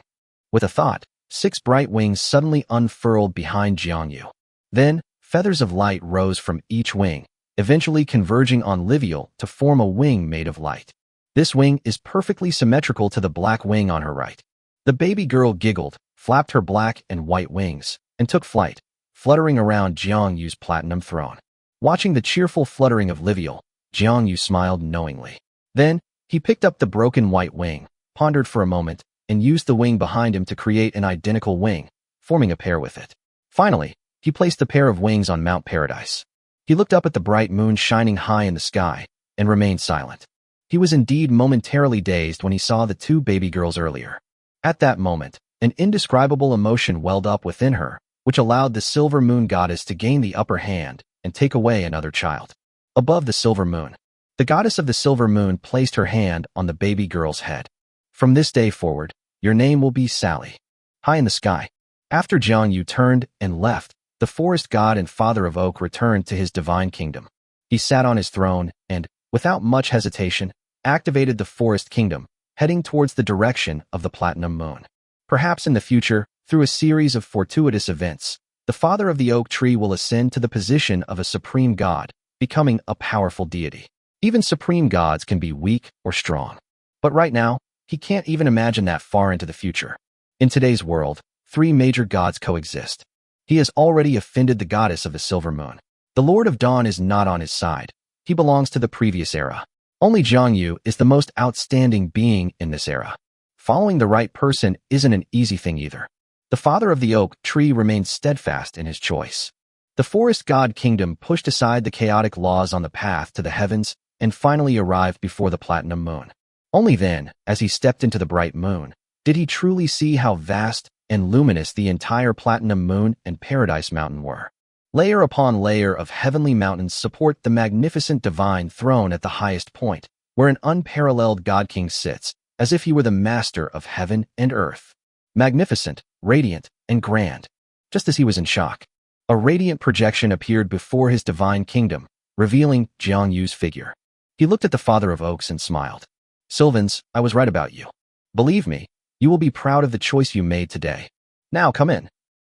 With a thought, 6 bright wings suddenly unfurled behind Jiangyu. Then, feathers of light rose from each wing, eventually converging on Livial to form a wing made of light. This wing is perfectly symmetrical to the black wing on her right. The baby girl giggled, flapped her black and white wings, and took flight, fluttering around Jiangyu's platinum throne. Watching the cheerful fluttering of Livial, Jiangyu smiled knowingly. Then, he picked up the broken white wing, pondered for a moment, and used the wing behind him to create an identical wing, forming a pair with it. Finally, he placed the pair of wings on Mount Paradise. He looked up at the bright moon shining high in the sky, and remained silent. He was indeed momentarily dazed when he saw the 2 baby girls earlier. At that moment, an indescribable emotion welled up within her, which allowed the silver moon goddess to gain the upper hand and take away another child. Above the silver moon, the goddess of the silver moon placed her hand on the baby girl's head. From this day forward, your name will be Sally. High in the sky. After Jiangyu turned and left, the forest god and father of oak returned to his divine kingdom. He sat on his throne and, without much hesitation, activated the forest kingdom, heading towards the direction of the platinum moon. Perhaps in the future, through a series of fortuitous events, the father of the oak tree will ascend to the position of a supreme god, becoming a powerful deity. Even supreme gods can be weak or strong. But right now, he can't even imagine that far into the future. In today's world, 3 major gods coexist. He has already offended the goddess of the silver moon. The Lord of Dawn is not on his side. He belongs to the previous era. Only Jiangyu is the most outstanding being in this era. Following the right person isn't an easy thing either. The father of the oak tree remained steadfast in his choice. The forest god kingdom pushed aside the chaotic laws on the path to the heavens and finally arrived before the platinum moon. Only then, as he stepped into the bright moon, did he truly see how vast and luminous the entire platinum moon and Paradise Mountain were. Layer upon layer of heavenly mountains support the magnificent divine throne at the highest point, where an unparalleled god king sits, as if he were the master of heaven and earth. Magnificent, radiant, and grand. Just as he was in shock, a radiant projection appeared before his divine kingdom, revealing Jiangyu's figure. He looked at the father of oaks and smiled. Sylvans, I was right about you. Believe me, you will be proud of the choice you made today. Now come in.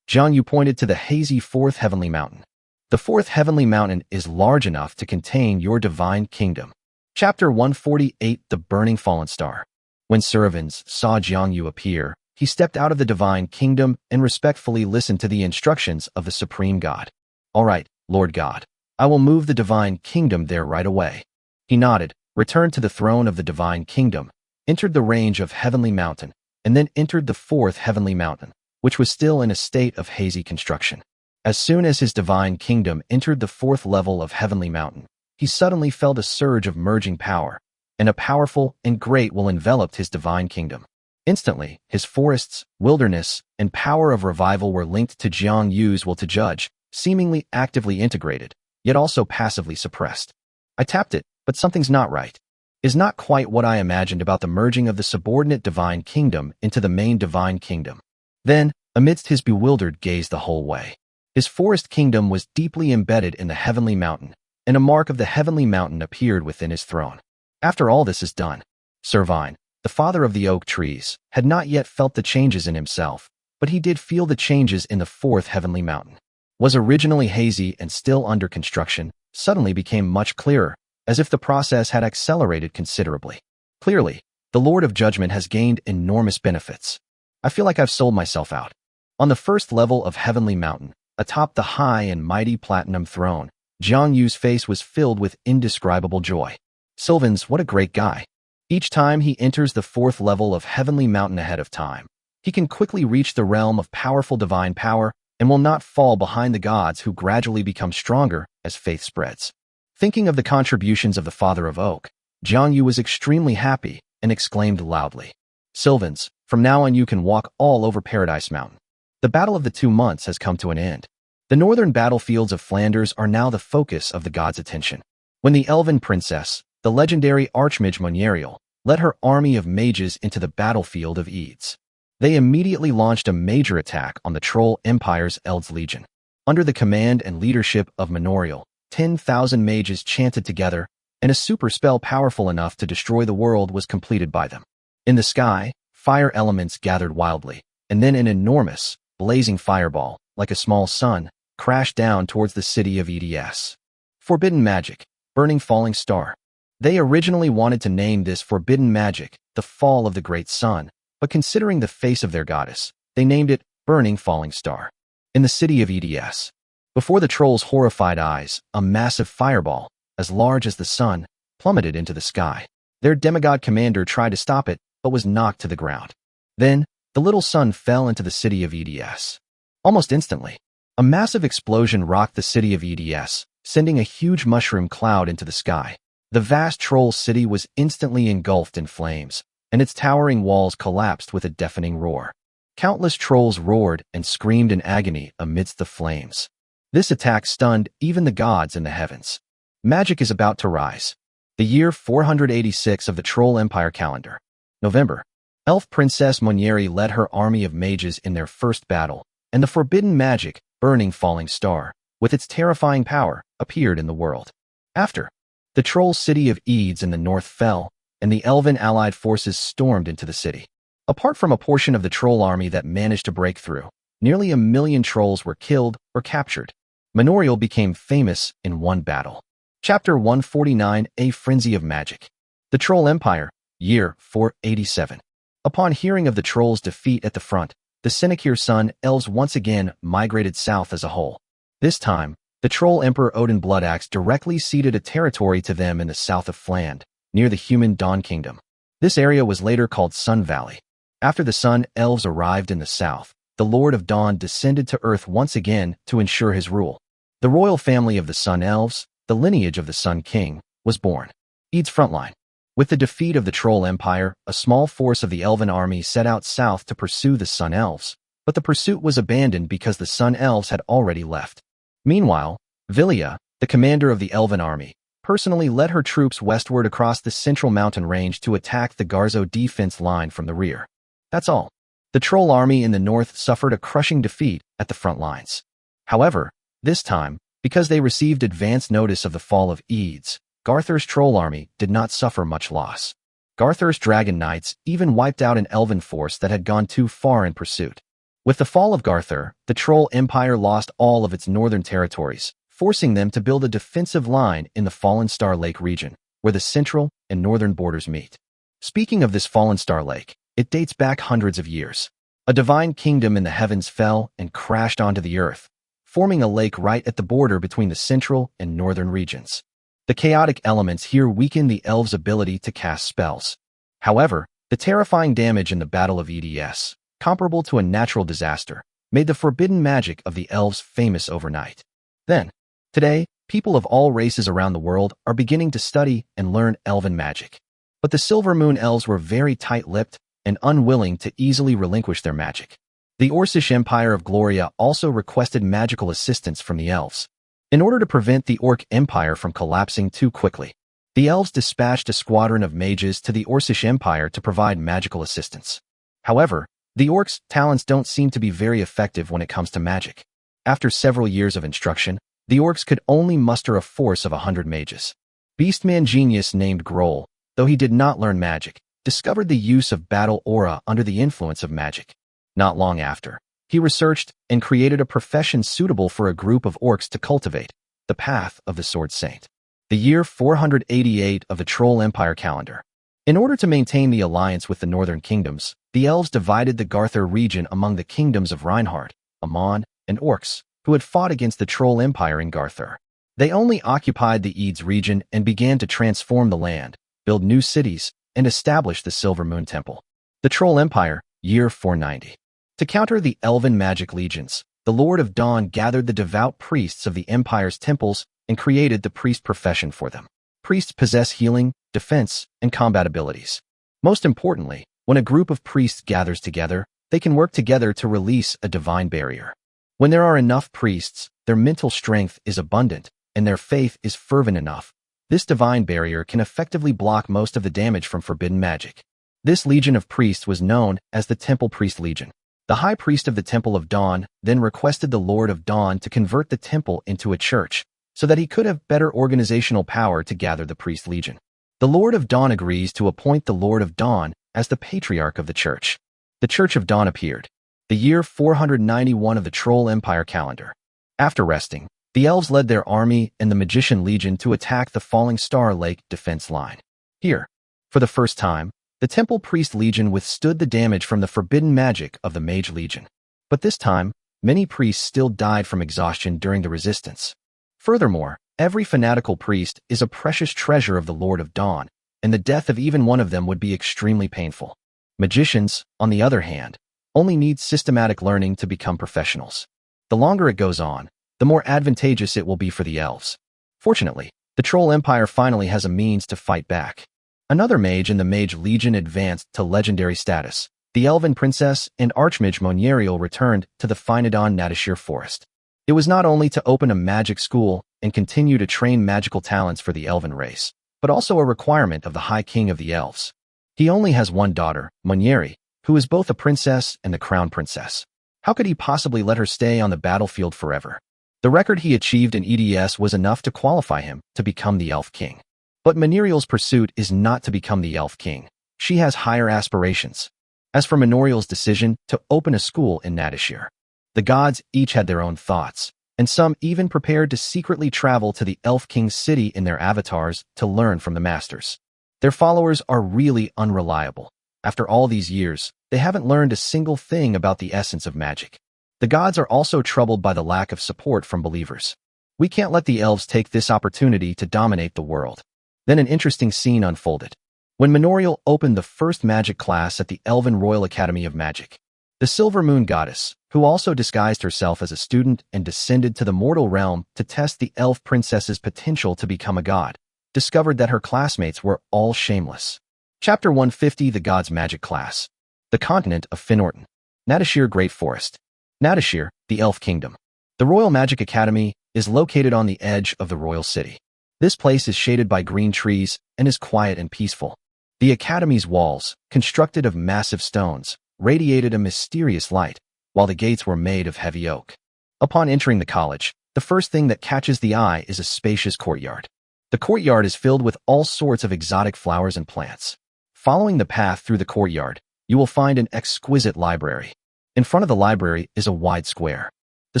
Jiangyu pointed to the hazy 4th heavenly mountain. The 4th heavenly mountain is large enough to contain your divine kingdom. Chapter 148, The Burning Fallen Star. When Sylvans saw Jiangyu appear, he stepped out of the divine kingdom and respectfully listened to the instructions of the supreme god. All right, Lord God, I will move the divine kingdom there right away. He nodded, returned to the throne of the divine kingdom, entered the range of heavenly mountain, and then entered the 4th heavenly mountain, which was still in a state of hazy construction. As soon as his divine kingdom entered the 4th level of heavenly mountain, he suddenly felt a surge of merging power, and a powerful and great will enveloped his divine kingdom. Instantly, his forests, wilderness, and power of revival were linked to Jiangyu's will to judge, seemingly actively integrated, yet also passively suppressed. I tapped it, but something's not right. Is not quite what I imagined about the merging of the subordinate divine kingdom into the main divine kingdom. Then, amidst his bewildered gaze the whole way, his forest kingdom was deeply embedded in the heavenly mountain, and a mark of the heavenly mountain appeared within his throne. After all this is done, Servine, the father of the oak trees, had not yet felt the changes in himself, but he did feel the changes in the 4th heavenly mountain. Was originally hazy and still under construction, suddenly became much clearer, as if the process had accelerated considerably. Clearly, the Lord of Judgment has gained enormous benefits. I feel like I've sold myself out. On the 1st level of Heavenly Mountain, atop the high and mighty platinum throne, Jiangyu's face was filled with indescribable joy. Sylvans, what a great guy. Each time he enters the 4th level of Heavenly Mountain ahead of time, he can quickly reach the realm of powerful divine power and will not fall behind the gods who gradually become stronger as faith spreads. Thinking of the contributions of the father of oak, Jiangyu was extremely happy and exclaimed loudly, Sylvans, from now on you can walk all over Paradise Mountain. The Battle of the 2 Months has come to an end. The northern battlefields of Flanders are now the focus of the gods' attention. When the elven princess, the legendary Archmage Moneriel, led her army of mages into the battlefield of Eads. They immediately launched a major attack on the Troll Empire's Eld's Legion. Under the command and leadership of Manhwa, 10,000 mages chanted together, and a super spell powerful enough to destroy the world was completed by them. In the sky, fire elements gathered wildly, and then an enormous, blazing fireball, like a small sun, crashed down towards the city of Eds. Forbidden Magic, Burning Falling Star. They originally wanted to name this Forbidden Magic, the Fall of the Great Sun, but considering the face of their goddess, they named it Burning Falling Star. In the city of Eds. Before the trolls' horrified eyes, a massive fireball, as large as the sun, plummeted into the sky. Their demigod commander tried to stop it, but was knocked to the ground. Then, the little sun fell into the city of Eds. Almost instantly, a massive explosion rocked the city of Eds, sending a huge mushroom cloud into the sky. The vast troll city was instantly engulfed in flames, and its towering walls collapsed with a deafening roar. Countless trolls roared and screamed in agony amidst the flames. This attack stunned even the gods in the heavens. Magic is about to rise. The year 486 of the Troll Empire calendar. November. Elf Princess Monieri led her army of mages in their first battle, and the forbidden magic, Burning Falling Star, with its terrifying power, appeared in the world. After, the troll city of Eds in the north fell, and the elven allied forces stormed into the city. Apart from a portion of the troll army that managed to break through, nearly 1 million trolls were killed or captured. Manhwa became famous in one battle. Chapter 149, A Frenzy of Magic. The Troll Empire, year 487. Upon hearing of the trolls' defeat at the front, the Sinecure Sun elves once again migrated south as a whole. This time, the Troll Emperor Odin Bloodaxe directly ceded a territory to them in the south of Fland, near the human Dawn Kingdom. This area was later called Sun Valley. After the Sun Elves arrived in the south, the Lord of Dawn descended to Earth once again to ensure his rule. The royal family of the Sun Elves, the lineage of the Sun King, was born. Ed's frontline. With the defeat of the Troll Empire, a small force of the Elven army set out south to pursue the Sun Elves, but the pursuit was abandoned because the Sun Elves had already left. Meanwhile, Villia, the commander of the Elven army, personally led her troops westward across the central mountain range to attack the Garzo defense line from the rear. That's all. The troll army in the north suffered a crushing defeat at the front lines. However, this time, because they received advance notice of the fall of Eds, Garthur's troll army did not suffer much loss. Garthur's dragon knights even wiped out an elven force that had gone too far in pursuit. With the fall of Garthur, the Troll Empire lost all of its northern territories, forcing them to build a defensive line in the Fallen Star Lake region, where the central and northern borders meet. Speaking of this Fallen Star Lake, it dates back hundreds of years. A divine kingdom in the heavens fell and crashed onto the earth, forming a lake right at the border between the central and northern regions. The chaotic elements here weakened the elves' ability to cast spells. However, the terrifying damage in the Battle of Eds, comparable to a natural disaster, made the forbidden magic of the elves famous overnight. Then, today, people of all races around the world are beginning to study and learn elven magic. But the Silver Moon elves were very tight-lipped and unwilling to easily relinquish their magic. The Orcish Empire of Gloria also requested magical assistance from the elves. In order to prevent the Orc Empire from collapsing too quickly, the elves dispatched a squadron of mages to the Orcish Empire to provide magical assistance. However, the Orcs' talents don't seem to be very effective when it comes to magic. After several years of instruction, the Orcs could only muster a force of 100 mages. Beastman genius named Groll, though he did not learn magic, discovered the use of battle aura under the influence of magic. Not long after, he researched and created a profession suitable for a group of orcs to cultivate, the path of the Sword Saint. The year 488 of the Troll Empire calendar. In order to maintain the alliance with the northern kingdoms, the elves divided the Garthur region among the kingdoms of Reinhardt, Amon, and Orcs, who had fought against the Troll Empire in Garthur. They only occupied the Eds region and began to transform the land, build new cities, and establish the Silver Moon Temple. The Troll Empire, year 490. To counter the elven magic legions, the Lord of Dawn gathered the devout priests of the Empire's temples and created the priest profession for them. Priests possess healing, defense, and combat abilities. Most importantly, when a group of priests gathers together, they can work together to release a divine barrier. When there are enough priests, their mental strength is abundant, and their faith is fervent enough. This divine barrier can effectively block most of the damage from forbidden magic. This legion of priests was known as the Temple Priest Legion. The high priest of the Temple of Dawn then requested the Lord of Dawn to convert the temple into a church so that he could have better organizational power to gather the priest legion. The Lord of Dawn agrees to appoint the Lord of Dawn as the patriarch of the church. The Church of Dawn appeared. The year 491 of the Troll Empire calendar. After resting, the elves led their army and the Magician Legion to attack the Falling Star Lake defense line. Here, for the first time, the Temple Priest Legion withstood the damage from the forbidden magic of the Mage Legion. But this time, many priests still died from exhaustion during the resistance. Furthermore, every fanatical priest is a precious treasure of the Lord of Dawn, and the death of even one of them would be extremely painful. Magicians, on the other hand, only need systematic learning to become professionals. The longer it goes on, the more advantageous it will be for the elves. Fortunately, the Troll Empire finally has a means to fight back. Another mage in the Mage Legion advanced to legendary status. The Elven Princess and Archmage Moneriel returned to the Phinodon Natashir Forest. It was not only to open a magic school and continue to train magical talents for the Elven race, but also a requirement of the High King of the Elves. He only has one daughter, Moneri, who is both a princess and the Crown Princess. How could he possibly let her stay on the battlefield forever? The record he achieved in EDS was enough to qualify him to become the Elf King. But Moneriel's pursuit is not to become the Elf King. She has higher aspirations. As for Moneriel's decision to open a school in Natashir, the gods each had their own thoughts, and some even prepared to secretly travel to the Elf King's city in their avatars to learn from the masters. Their followers are really unreliable. After all these years, they haven't learned a single thing about the essence of magic. The gods are also troubled by the lack of support from believers. We can't let the elves take this opportunity to dominate the world. Then an interesting scene unfolded. When Moneriel opened the first magic class at the Elven Royal Academy of Magic, the Silver Moon Goddess, who also disguised herself as a student and descended to the mortal realm to test the elf princess's potential to become a god, discovered that her classmates were all shameless. Chapter 150, The Gods' Magic Class. The Continent of Finorton. Natashir Great Forest. Natashir, the Elf Kingdom. The Royal Magic Academy is located on the edge of the royal city. This place is shaded by green trees and is quiet and peaceful. The academy's walls, constructed of massive stones, radiated a mysterious light, while the gates were made of heavy oak. Upon entering the college, the first thing that catches the eye is a spacious courtyard. The courtyard is filled with all sorts of exotic flowers and plants. Following the path through the courtyard, you will find an exquisite library. In front of the library is a wide square. The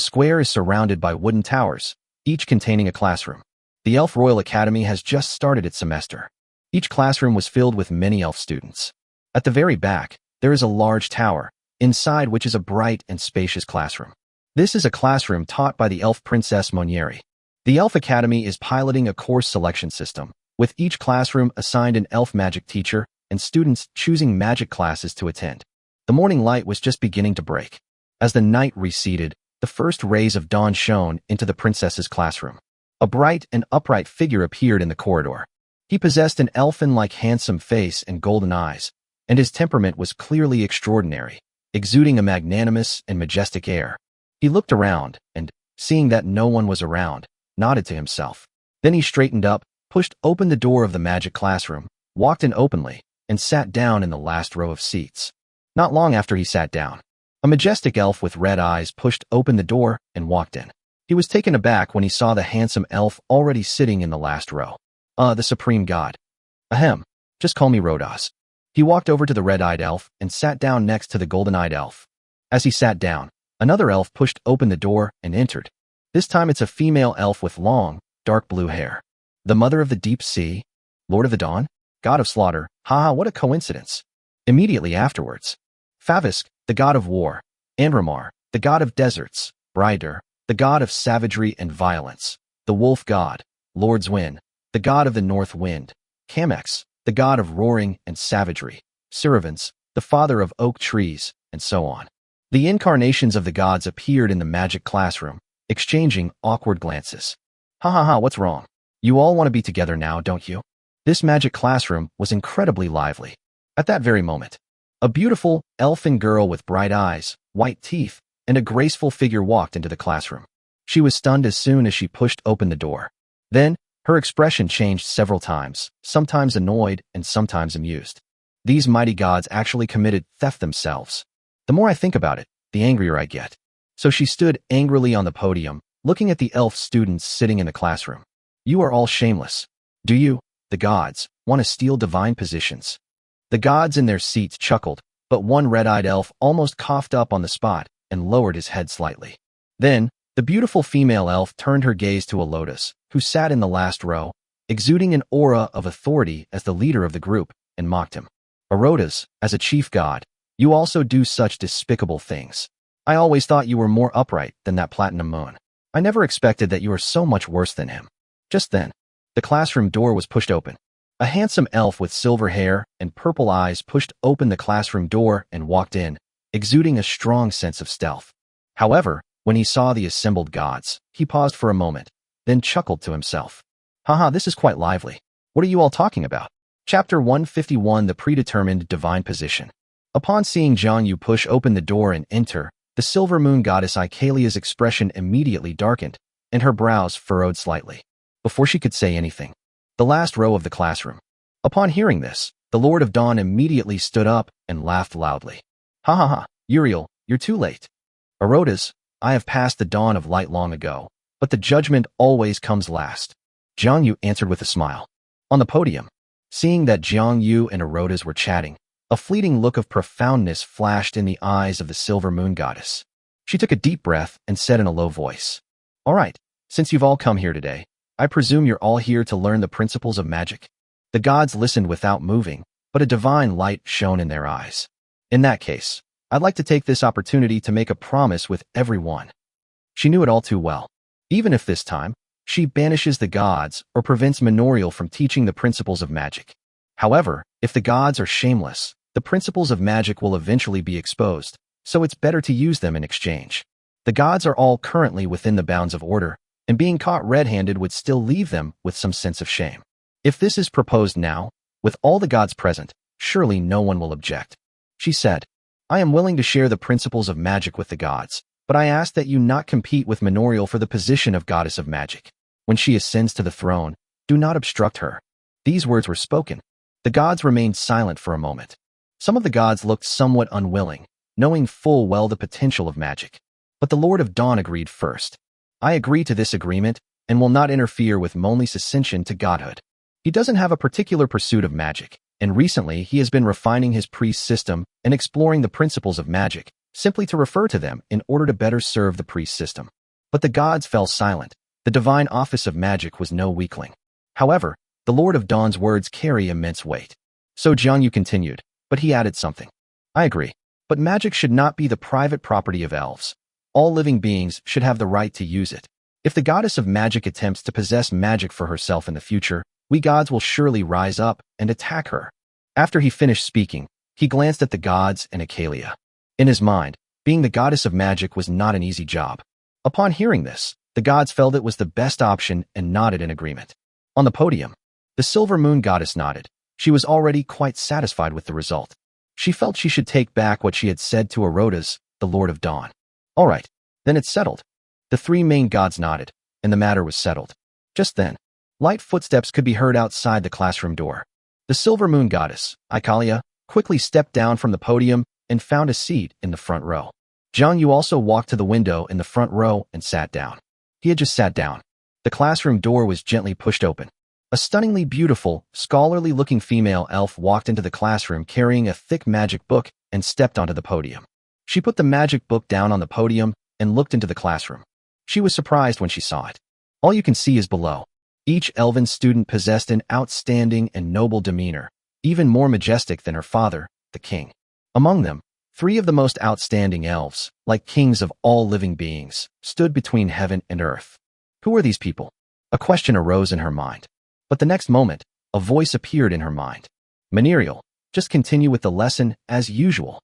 square is surrounded by wooden towers, each containing a classroom. The Elf Royal Academy has just started its semester. Each classroom was filled with many elf students. At the very back, there is a large tower, inside which is a bright and spacious classroom. This is a classroom taught by the Elf Princess Moneri. The Elf Academy is piloting a course selection system, with each classroom assigned an elf magic teacher and students choosing magic classes to attend. The morning light was just beginning to break. As the night receded, the first rays of dawn shone into the princess's classroom. A bright and upright figure appeared in the corridor. He possessed an elfin-like handsome face and golden eyes, and his temperament was clearly extraordinary, exuding a magnanimous and majestic air. He looked around and, seeing that no one was around, nodded to himself. Then he straightened up, pushed open the door of the magic classroom, walked in openly, and sat down in the last row of seats. Not long after he sat down, a majestic elf with red eyes pushed open the door and walked in. He was taken aback when he saw the handsome elf already sitting in the last row. The supreme god. Ahem, just call me Rodas. He walked over to the red-eyed elf and sat down next to the golden-eyed elf. As he sat down, another elf pushed open the door and entered. This time it's a female elf with long, dark blue hair. The mother of the deep sea? Lord of the dawn? God of slaughter? Haha, what a coincidence. Immediately afterwards, Favisk, the god of war, Andramar, the god of deserts, Brider, the god of savagery and violence, the wolf god, Lordswin, the god of the north wind, Kamex, the god of roaring and savagery, Siravans, the father of oak trees, and so on. The incarnations of the gods appeared in the magic classroom, exchanging awkward glances. Ha ha ha, what's wrong? You all want to be together now, don't you? This magic classroom was incredibly lively. At that very moment, a beautiful, elfin girl with bright eyes, white teeth, and a graceful figure walked into the classroom. She was stunned as soon as she pushed open the door. Then, her expression changed several times, sometimes annoyed and sometimes amused. These mighty gods actually committed theft themselves. The more I think about it, the angrier I get. So she stood angrily on the podium, looking at the elf students sitting in the classroom. You are all shameless. Do you, the gods, want to steal divine positions? The gods in their seats chuckled, but one red-eyed elf almost coughed up on the spot and lowered his head slightly. Then, the beautiful female elf turned her gaze to a lotus, who sat in the last row, exuding an aura of authority as the leader of the group, and mocked him. Erotas, as a chief god, you also do such despicable things. I always thought you were more upright than that platinum moon. I never expected that you are so much worse than him. Just then, the classroom door was pushed open. A handsome elf with silver hair and purple eyes pushed open the classroom door and walked in, exuding a strong sense of stealth. However, when he saw the assembled gods, he paused for a moment, then chuckled to himself. Haha, this is quite lively. What are you all talking about? Chapter 151, The Predetermined Divine Position. Upon seeing Jiang Yu push open the door and enter, the silver moon goddess Icalia's expression immediately darkened, and her brows furrowed slightly. Before she could say anything, the last row of the classroom. Upon hearing this, the Lord of Dawn immediately stood up and laughed loudly. Ha ha ha, Uriel, you're too late. Erotas, I have passed the dawn of light long ago, but the judgment always comes last. Jiang Yu answered with a smile. On the podium, seeing that Jiang Yu and Erotas were chatting, a fleeting look of profoundness flashed in the eyes of the silver moon goddess. She took a deep breath and said in a low voice, All right, since you've all come here today, I presume you're all here to learn the principles of magic. The gods listened without moving, but a divine light shone in their eyes. In that case, I'd like to take this opportunity to make a promise with everyone. She knew it all too well. Even if this time, she banishes the gods or prevents Manorial from teaching the principles of magic. However, if the gods are shameless, the principles of magic will eventually be exposed, so it's better to use them in exchange. The gods are all currently within the bounds of order, and being caught red-handed would still leave them with some sense of shame. If this is proposed now, with all the gods present, surely no one will object. She said, I am willing to share the principles of magic with the gods, but I ask that you not compete with Manorial for the position of goddess of magic. When she ascends to the throne, do not obstruct her. These words were spoken. The gods remained silent for a moment. Some of the gods looked somewhat unwilling, knowing full well the potential of magic. But the Lord of Dawn agreed first. I agree to this agreement and will not interfere with Monli's ascension to godhood. He doesn't have a particular pursuit of magic, and recently he has been refining his priest system and exploring the principles of magic, simply to refer to them in order to better serve the priest system. But the gods fell silent. The divine office of magic was no weakling. However, the Lord of Dawn's words carry immense weight. So Jiang Yu continued, but he added something. I agree, but magic should not be the private property of elves. All living beings should have the right to use it. If the goddess of magic attempts to possess magic for herself in the future, we gods will surely rise up and attack her. After he finished speaking, he glanced at the gods and Acalia. In his mind, being the goddess of magic was not an easy job. Upon hearing this, the gods felt it was the best option and nodded in agreement. On the podium, the silver moon goddess nodded. She was already quite satisfied with the result. She felt she should take back what she had said to Erotas, the Lord of Dawn. All right, then it's settled. The three main gods nodded, and the matter was settled. Just then, light footsteps could be heard outside the classroom door. The silver moon goddess, Ikalia, quickly stepped down from the podium and found a seat in the front row. Jiang Yu also walked to the window in the front row and sat down. He had just sat down. The classroom door was gently pushed open. A stunningly beautiful, scholarly-looking female elf walked into the classroom carrying a thick magic book and stepped onto the podium. She put the magic book down on the podium and looked into the classroom. She was surprised when she saw it. All you can see is below. Each elven student possessed an outstanding and noble demeanor, even more majestic than her father, the king. Among them, 3 of the most outstanding elves, like kings of all living beings, stood between heaven and earth. Who are these people? A question arose in her mind. But the next moment, a voice appeared in her mind. Manorial, just continue with the lesson as usual.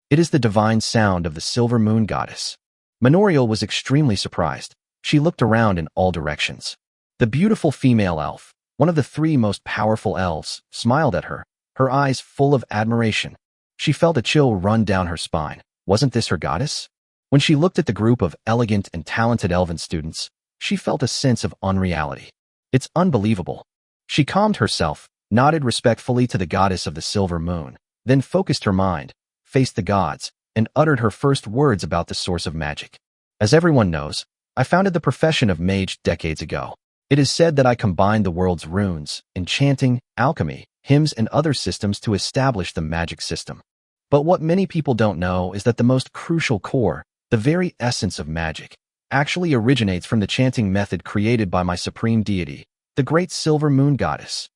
It is the divine sound of the silver moon goddess. Manorial was extremely surprised. She looked around in all directions. The beautiful female elf, one of the 3 most powerful elves, smiled at her, her eyes full of admiration. She felt a chill run down her spine. Wasn't this her goddess? When she looked at the group of elegant and talented elven students, she felt a sense of unreality. It's unbelievable. She calmed herself, nodded respectfully to the goddess of the silver moon, then focused her mind, faced the gods, and uttered her first words about the source of magic. As everyone knows, I founded the profession of mage decades ago. It is said that I combined the world's runes, enchanting, alchemy, hymns, and other systems to establish the magic system. But what many people don't know is that the most crucial core, the very essence of magic, actually originates from the chanting method created by my supreme deity, the great silver moon goddess.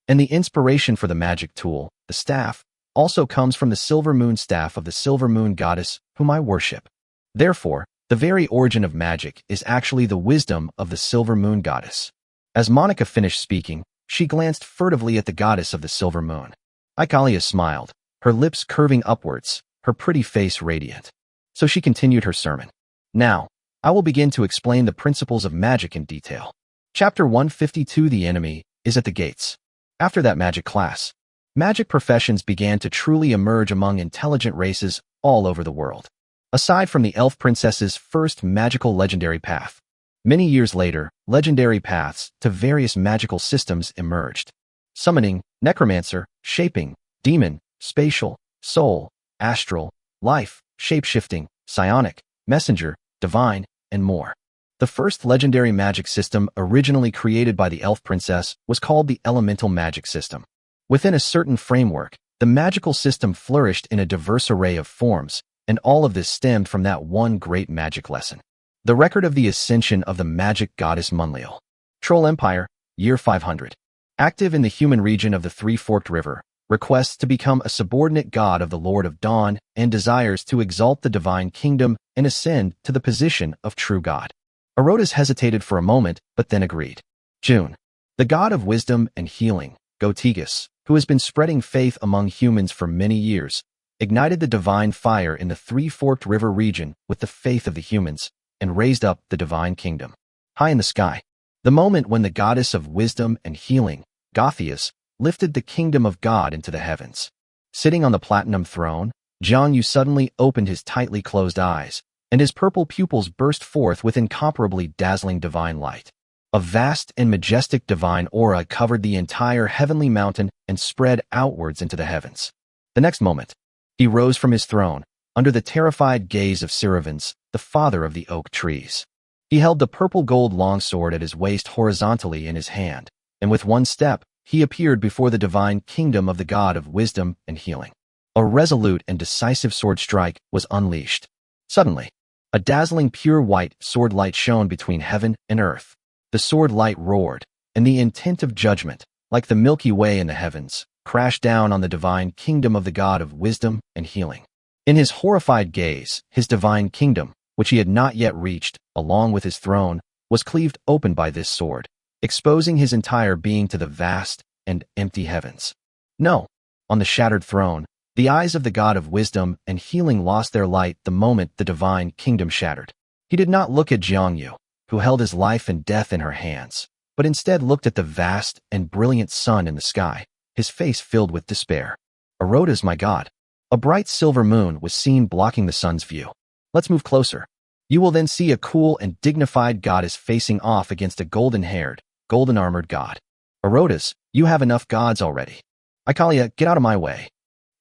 And the inspiration for the magic tool, the staff, also comes from the silver moon staff of the silver moon goddess whom I worship. Therefore, the very origin of magic is actually the wisdom of the silver moon goddess. As Monica finished speaking, she glanced furtively at the goddess of the silver moon. Ikalia smiled, her lips curving upwards, her pretty face radiant. So she continued her sermon. Now, I will begin to explain the principles of magic in detail. Chapter 152. The enemy is at the gates. After that magic class, magic professions began to truly emerge among intelligent races all over the world. Aside from the elf princess's first magical legendary path, many years later, legendary paths to various magical systems emerged. Summoning, necromancer, shaping, demon, spatial, soul, astral, life, shape-shifting, psionic, messenger, divine, and more. The first legendary magic system originally created by the elf princess was called the elemental magic system. Within a certain framework, the magical system flourished in a diverse array of forms, and all of this stemmed from that one great magic lesson. The record of the ascension of the magic goddess Munliel. Troll Empire, year 500. Active in the human region of the Three-Forked River, requests to become a subordinate god of the Lord of Dawn and desires to exalt the divine kingdom and ascend to the position of true god. Arotas hesitated for a moment, but then agreed. June. The god of wisdom and healing, Gotigus, who has been spreading faith among humans for many years, ignited the divine fire in the Three-Forked River region with the faith of the humans, and raised up the divine kingdom. High in the sky, the moment when the goddess of wisdom and healing, Gothias, lifted the kingdom of God into the heavens. Sitting on the platinum throne, Jiang Yu suddenly opened his tightly closed eyes, and his purple pupils burst forth with incomparably dazzling divine light. A vast and majestic divine aura covered the entire heavenly mountain and spread outwards into the heavens. The next moment, he rose from his throne, under the terrified gaze of Siravans, the father of the oak trees. He held the purple gold longsword at his waist horizontally in his hand, and with one step, he appeared before the divine kingdom of the god of wisdom and healing. A resolute and decisive sword strike was unleashed. Suddenly, a dazzling pure white sword light shone between heaven and earth. The sword light roared, and the intent of judgment, like the Milky Way in the heavens, crashed down on the divine kingdom of the god of wisdom and healing. In his horrified gaze, his divine kingdom, which he had not yet reached, along with his throne, was cleaved open by this sword, exposing his entire being to the vast and empty heavens. No, on the shattered throne, the eyes of the god of wisdom and healing lost their light the moment the divine kingdom shattered. He did not look at Jiang Yu, who held his life and death in her hands, but instead looked at the vast and brilliant sun in the sky, his face filled with despair. Arotas, my god. A bright silver moon was seen blocking the sun's view. Let's move closer. You will then see a cool and dignified goddess facing off against a golden-haired, golden-armored god. Arotas, you have enough gods already. Ikalia, get out of my way.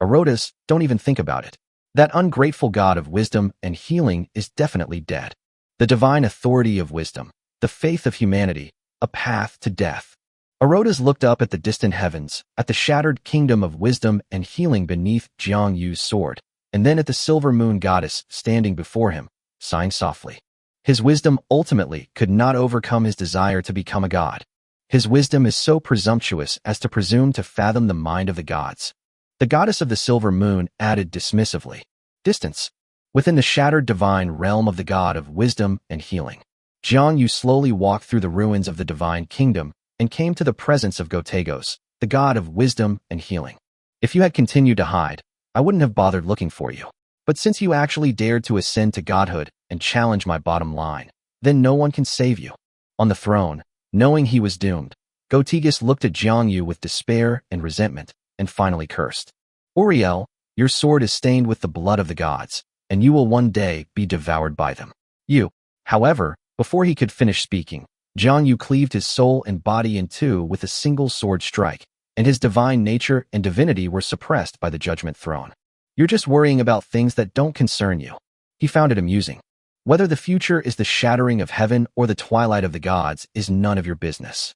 Arotas, don't even think about it. That ungrateful god of wisdom and healing is definitely dead. The divine authority of wisdom, the faith of humanity, a path to death. Arotas looked up at the distant heavens, at the shattered kingdom of wisdom and healing beneath Jiang Yu's sword, and then at the silver moon goddess standing before him, sighing softly. His wisdom ultimately could not overcome his desire to become a god. His wisdom is so presumptuous as to presume to fathom the mind of the gods. The goddess of the silver moon added dismissively, distance. Within the shattered divine realm of the god of wisdom and healing, Jiang Yu slowly walked through the ruins of the divine kingdom and came to the presence of Gotegos, the god of wisdom and healing. If you had continued to hide, I wouldn't have bothered looking for you. But since you actually dared to ascend to godhood and challenge my bottom line, then no one can save you. On the throne, knowing he was doomed, Gotegos looked at Jiang Yu with despair and resentment, and finally cursed. Uriel, your sword is stained with the blood of the gods, and you will one day be devoured by them. You, however, before he could finish speaking, Jiang Yu cleaved his soul and body in two with a single sword strike, and his divine nature and divinity were suppressed by the judgment throne. You're just worrying about things that don't concern you. He found it amusing. Whether the future is the shattering of heaven or the twilight of the gods is none of your business.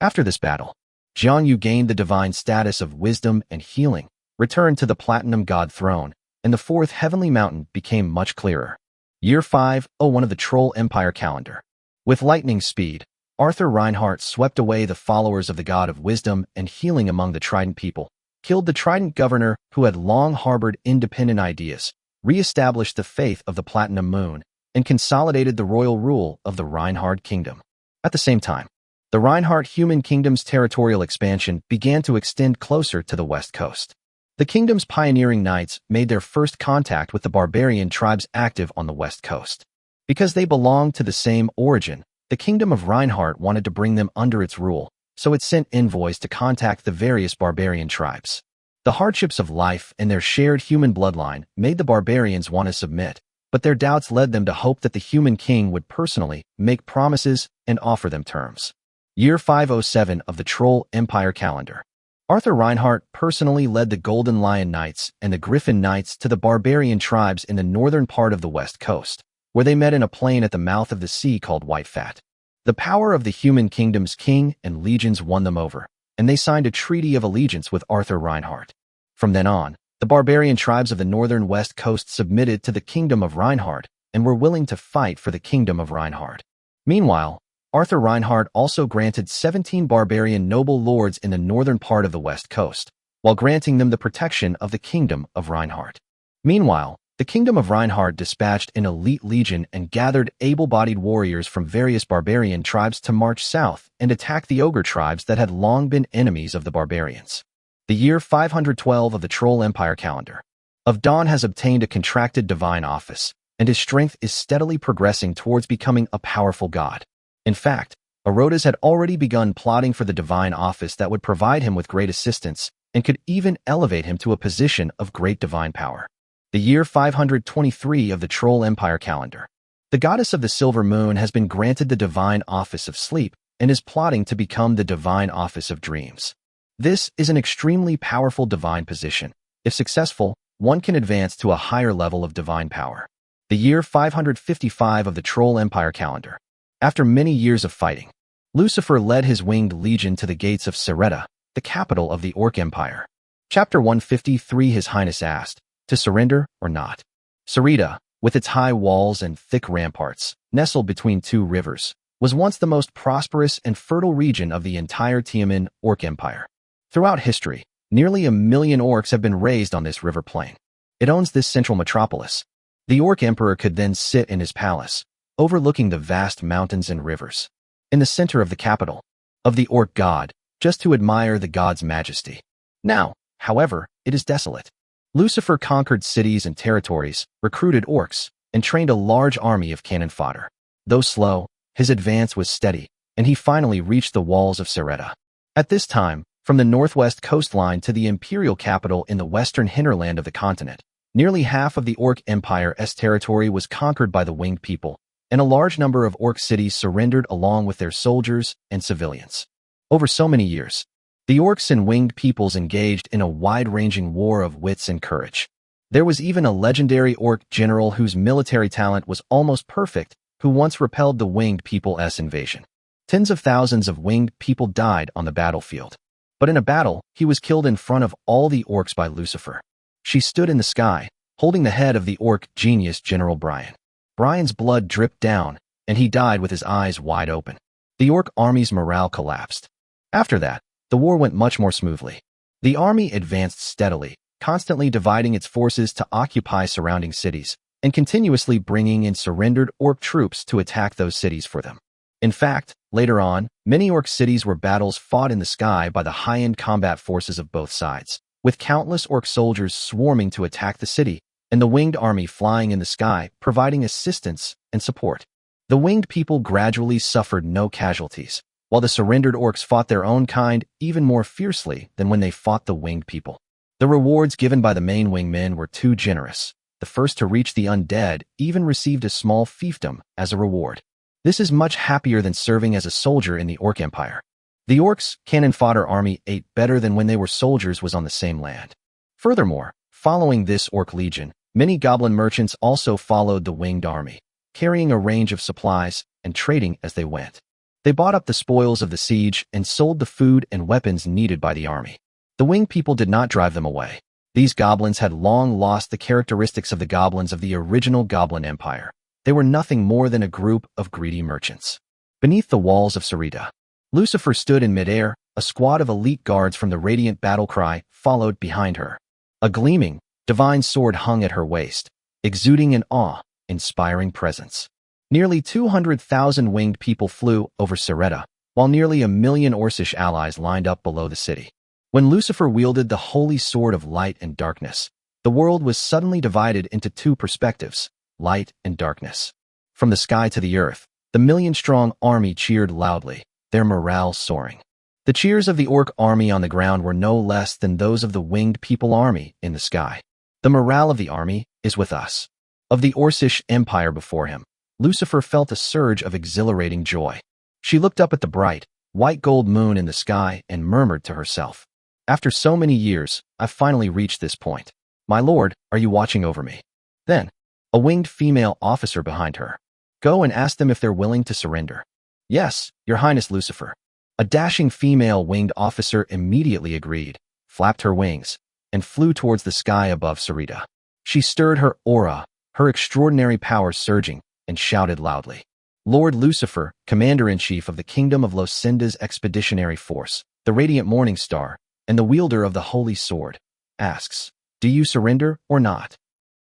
After this battle, Jiang Yu gained the divine status of wisdom and healing, returned to the Platinum God throne, and the fourth heavenly mountain became much clearer. Year 501 of the Troll Empire calendar. With lightning speed, Arthur Reinhardt swept away the followers of the god of wisdom and healing among the Trident people, killed the Trident governor who had long harbored independent ideas, re-established the faith of the Platinum Moon, and consolidated the royal rule of the Reinhardt Kingdom. At the same time, the Reinhardt Human Kingdom's territorial expansion began to extend closer to the west coast. The kingdom's pioneering knights made their first contact with the barbarian tribes active on the west coast. Because they belonged to the same origin, the Kingdom of Reinhardt wanted to bring them under its rule, so it sent envoys to contact the various barbarian tribes. The hardships of life and their shared human bloodline made the barbarians want to submit, but their doubts led them to hope that the human king would personally make promises and offer them terms. Year 507 of the Troll Empire calendar. Arthur Reinhardt personally led the Golden Lion Knights and the Griffin Knights to the barbarian tribes in the northern part of the west coast, where they met in a plain at the mouth of the sea called Whitefat. The power of the human kingdom's king and legions won them over, and they signed a treaty of allegiance with Arthur Reinhardt. From then on, the barbarian tribes of the northern west coast submitted to the Kingdom of Reinhardt and were willing to fight for the Kingdom of Reinhardt. Meanwhile, Arthur Reinhardt also granted 17 barbarian noble lords in the northern part of the west coast, while granting them the protection of the Kingdom of Reinhardt. Meanwhile, the Kingdom of Reinhardt dispatched an elite legion and gathered able-bodied warriors from various barbarian tribes to march south and attack the ogre tribes that had long been enemies of the barbarians. The year 512 of the Troll Empire calendar. Of Dawn has obtained a contracted divine office, and his strength is steadily progressing towards becoming a powerful god. In fact, Orodas had already begun plotting for the divine office that would provide him with great assistance and could even elevate him to a position of great divine power. The year 523 of the Troll Empire calendar. The goddess of the silver moon has been granted the divine office of sleep and is plotting to become the divine office of dreams. This is an extremely powerful divine position. If successful, one can advance to a higher level of divine power. The year 555 of the Troll Empire calendar. After many years of fighting, Lucifer led his winged legion to the gates of Sareta, the capital of the Orc Empire. Chapter 153. His Highness asked, to surrender or not? Sareta, with its high walls and thick ramparts, nestled between two rivers, was once the most prosperous and fertile region of the entire Tiamin Orc Empire. Throughout history, nearly 1 million orcs have been raised on this river plain. It owns this central metropolis. The Orc Emperor could then sit in his palace, overlooking the vast mountains and rivers, in the center of the capital of the Orc god, just to admire the god's majesty. Now, however, it is desolate. Lucifer conquered cities and territories, recruited orcs, and trained a large army of cannon fodder. Though slow, his advance was steady, and he finally reached the walls of Sareta. At this time, from the northwest coastline to the imperial capital in the western hinterland of the continent, nearly half of the Orc Empire's territory was conquered by the winged people, and a large number of orc cities surrendered along with their soldiers and civilians. Over so many years, the orcs and winged peoples engaged in a wide-ranging war of wits and courage. There was even a legendary orc general whose military talent was almost perfect, who once repelled the winged people's invasion. Tens of thousands of winged people died on the battlefield. But in a battle, he was killed in front of all the orcs by Lucifer. She stood in the sky, holding the head of the orc genius General Brian. Brian's blood dripped down, and he died with his eyes wide open. The orc army's morale collapsed. After that, the war went much more smoothly. The army advanced steadily, constantly dividing its forces to occupy surrounding cities, and continuously bringing in surrendered orc troops to attack those cities for them. In fact, later on, many orc cities were battles fought in the sky by the high-end combat forces of both sides, with countless orc soldiers swarming to attack the city, and the winged army flying in the sky, providing assistance and support. The winged people gradually suffered no casualties, while the surrendered orcs fought their own kind even more fiercely than when they fought the winged people. The rewards given by the main wingmen were too generous. The first to reach the undead even received a small fiefdom as a reward. This is much happier than serving as a soldier in the Orc Empire. The orcs' cannon fodder army ate better than when they were soldiers was on the same land. Furthermore, following this orc legion, many goblin merchants also followed the winged army, carrying a range of supplies and trading as they went. They bought up the spoils of the siege and sold the food and weapons needed by the army. The winged people did not drive them away. These goblins had long lost the characteristics of the goblins of the original Goblin Empire. They were nothing more than a group of greedy merchants. Beneath the walls of Sarita, Lucifer stood in midair. A squad of elite guards from the radiant battle cry followed behind her. A gleaming, divine sword hung at her waist, exuding an awe-inspiring presence. Nearly 200,000 winged people flew over Sarita, while nearly 1 million Orcish allies lined up below the city. When Lucifer wielded the holy sword of light and darkness, the world was suddenly divided into two perspectives, light and darkness. From the sky to the earth, the million-strong army cheered loudly, their morale soaring. The cheers of the orc army on the ground were no less than those of the winged people army in the sky. The morale of the army is with us. Of the Orcish Empire before him, Lucifer felt a surge of exhilarating joy. She looked up at the bright, white gold moon in the sky and murmured to herself, "After so many years, I've finally reached this point. My lord, are you watching over me?" Then, a winged female officer behind her. "Go and ask them if they're willing to surrender." "Yes, Your Highness Lucifer." A dashing female winged officer immediately agreed, flapped her wings, and flew towards the sky above Sarita. She stirred her aura, her extraordinary power surging, and shouted loudly, "Lord Lucifer, Commander-in-Chief of the Kingdom of Lucinda's Expeditionary Force, the Radiant Morning Star, and the wielder of the Holy Sword, asks, do you surrender or not?"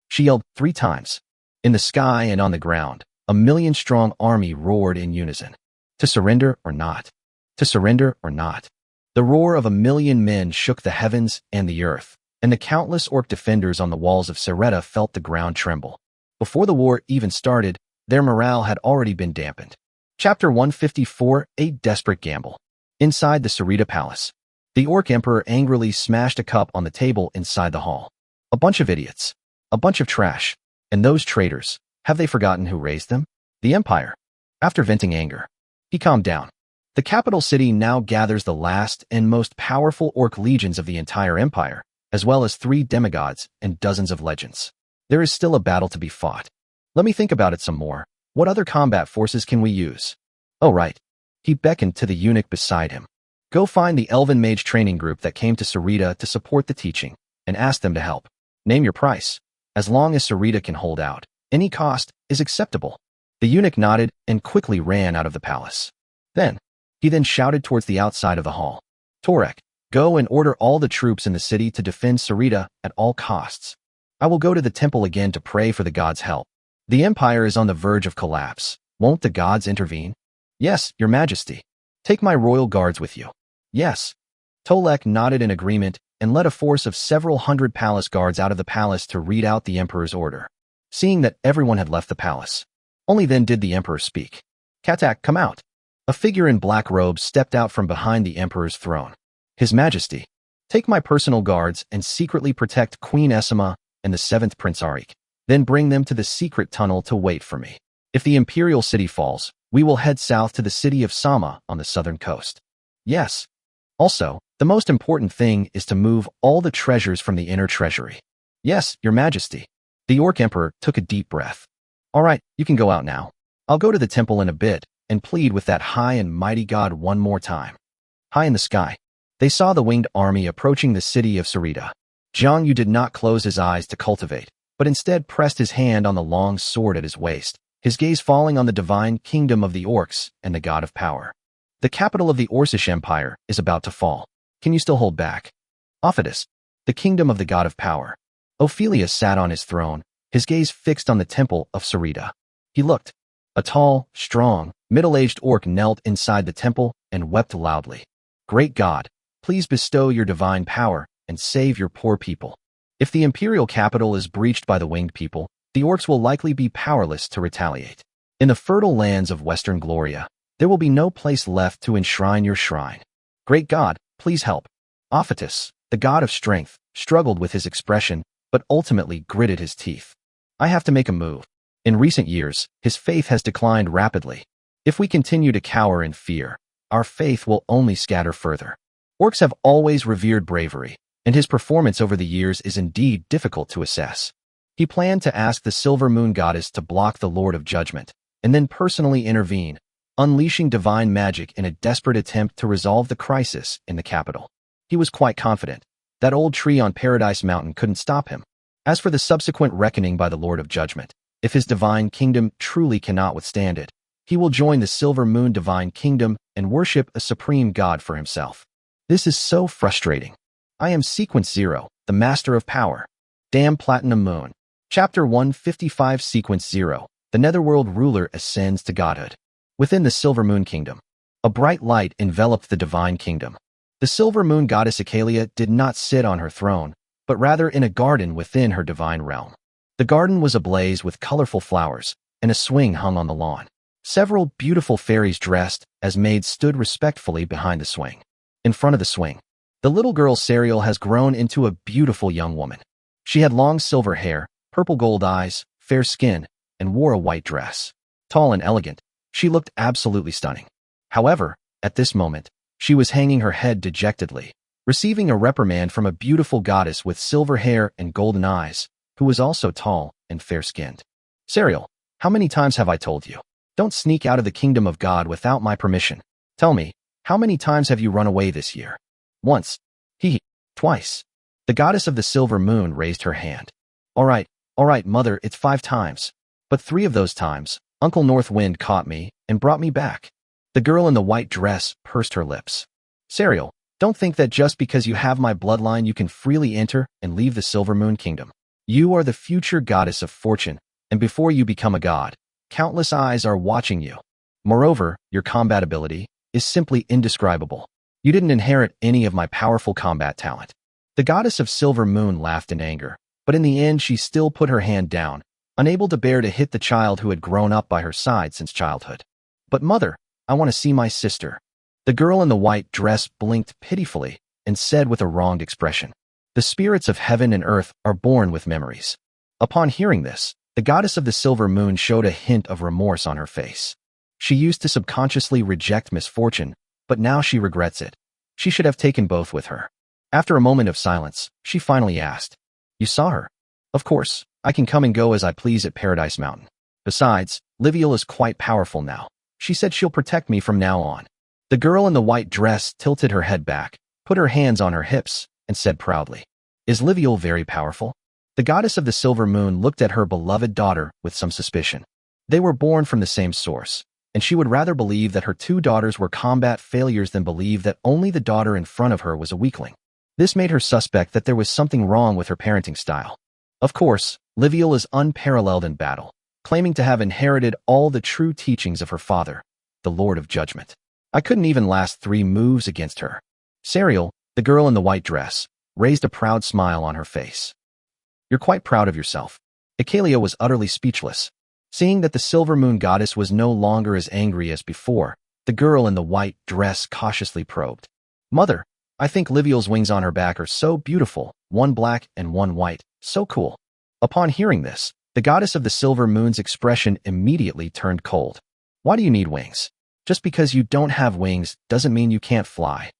She yelled 3 times. In the sky and on the ground, a million-strong army roared in unison. To surrender or not? To surrender or not? The roar of 1 million men shook the heavens and the earth, and the countless orc defenders on the walls of Sarita felt the ground tremble. Before the war even started, their morale had already been dampened. Chapter 154, A Desperate Gamble. Inside the Sarita Palace, the Orc Emperor angrily smashed a cup on the table inside the hall. A bunch of idiots. A bunch of trash. And those traitors, have they forgotten who raised them? The Empire. After venting anger, he calmed down. The capital city now gathers the last and most powerful orc legions of the entire empire, as well as 3 demigods and dozens of legends. There is still a battle to be fought. Let me think about it some more. What other combat forces can we use? Oh, right. He beckoned to the eunuch beside him. Go find the Elven Mage training group that came to Sarita to support the teaching, and ask them to help. Name your price. As long as Sarita can hold out, any cost is acceptable. The eunuch nodded and quickly ran out of the palace. He then shouted towards the outside of the hall. Torek, go and order all the troops in the city to defend Sarita at all costs. I will go to the temple again to pray for the gods' help. The empire is on the verge of collapse. Won't the gods intervene? Yes, Your Majesty. Take my royal guards with you. Yes. Tolek nodded in agreement and led a force of several hundred palace guards out of the palace to read out the emperor's order. Seeing that everyone had left the palace, only then did the emperor speak. Katak, come out. A figure in black robes stepped out from behind the emperor's throne. His Majesty, take my personal guards and secretly protect Queen Essima and the 7th Prince Arik. Then bring them to the secret tunnel to wait for me. If the imperial city falls, we will head south to the city of Sama on the southern coast. Yes. Also, the most important thing is to move all the treasures from the inner treasury. Yes, Your Majesty. The Orc Emperor took a deep breath. All right, you can go out now. I'll go to the temple in a bit and plead with that high and mighty god one more time. High in the sky, they saw the winged army approaching the city of Sarita. Jiang Yu did not close his eyes to cultivate, but instead pressed his hand on the long sword at his waist, his gaze falling on the divine kingdom of the orcs and the god of power. The capital of the Orcish Empire is about to fall. Can you still hold back? Ophidius, the kingdom of the god of power. Ophelia sat on his throne, his gaze fixed on the temple of Sarita. He looked. A tall, strong, middle-aged orc knelt inside the temple and wept loudly. Great God, please bestow your divine power and save your poor people. If the imperial capital is breached by the winged people, the orcs will likely be powerless to retaliate. In the fertile lands of Western Gloria, there will be no place left to enshrine your shrine. Great God, please help. Ophidius, the god of strength, struggled with his expression, but ultimately gritted his teeth. I have to make a move. In recent years, his faith has declined rapidly. If we continue to cower in fear, our faith will only scatter further. Orcs have always revered bravery, and his performance over the years is indeed difficult to assess. He planned to ask the Silver Moon Goddess to block the Lord of Judgment, and then personally intervene, unleashing divine magic in a desperate attempt to resolve the crisis in the capital. He was quite confident. That old tree on Paradise Mountain couldn't stop him. As for the subsequent reckoning by the Lord of Judgment, if his divine kingdom truly cannot withstand it, he will join the Silver Moon Divine Kingdom and worship a supreme god for himself. This is so frustrating. I am Sequence 0, the Master of Power. Damn Platinum Moon. Chapter 155 Sequence 0, the Netherworld Ruler ascends to godhood. Within the Silver Moon Kingdom, a bright light enveloped the Divine Kingdom. The Silver Moon Goddess Angelic did not sit on her throne, but rather in a garden within her divine realm. The garden was ablaze with colorful flowers, and a swing hung on the lawn. Several beautiful fairies dressed as maids stood respectfully behind the swing. In front of the swing, the little girl Serial has grown into a beautiful young woman. She had long silver hair, purple gold eyes, fair skin, and wore a white dress. Tall and elegant, she looked absolutely stunning. However, at this moment, she was hanging her head dejectedly, receiving a reprimand from a beautiful goddess with silver hair and golden eyes, who was also tall and fair-skinned. Serial, how many times have I told you? Don't sneak out of the kingdom of God without my permission. Tell me, how many times have you run away this year? Once. Twice. The goddess of the silver moon raised her hand. All right, mother, it's 5 times. But 3 of those times, Uncle North Wind caught me and brought me back. The girl in the white dress pursed her lips. Serial, don't think that just because you have my bloodline you can freely enter and leave the Silver Moon Kingdom. You are the future goddess of fortune, and before you become a god, countless eyes are watching you. Moreover, your combat ability is simply indescribable. You didn't inherit any of my powerful combat talent. The goddess of Silver Moon laughed in anger, but in the end she still put her hand down, unable to bear to hit the child who had grown up by her side since childhood. But mother, I want to see my sister. The girl in the white dress blinked pitifully and said with a wronged expression, the spirits of heaven and earth are born with memories. Upon hearing this, the goddess of the Silver Moon showed a hint of remorse on her face. She used to subconsciously reject misfortune, but now she regrets it. She should have taken both with her. After a moment of silence, she finally asked, You saw her? Of course, I can come and go as I please at Paradise Mountain. Besides, Liviel is quite powerful now. She said she'll protect me from now on. The girl in the white dress tilted her head back, put her hands on her hips, and said proudly, Is Liviel very powerful? The goddess of the Silver Moon looked at her beloved daughter with some suspicion. They were born from the same source, and she would rather believe that her 2 daughters were combat failures than believe that only the daughter in front of her was a weakling. This made her suspect that there was something wrong with her parenting style. Of course, Liviel is unparalleled in battle, claiming to have inherited all the true teachings of her father, the Lord of Judgment. I couldn't even last 3 moves against her. Serial, the girl in the white dress, raised a proud smile on her face. You're quite proud of yourself. Angelic was utterly speechless. Seeing that the Silver Moon Goddess was no longer as angry as before, the girl in the white dress cautiously probed. Mother, I think Liviel's wings on her back are so beautiful, 1 black and 1 white, so cool. Upon hearing this, the goddess of the Silver Moon's expression immediately turned cold. Why do you need wings? Just because you don't have wings doesn't mean you can't fly.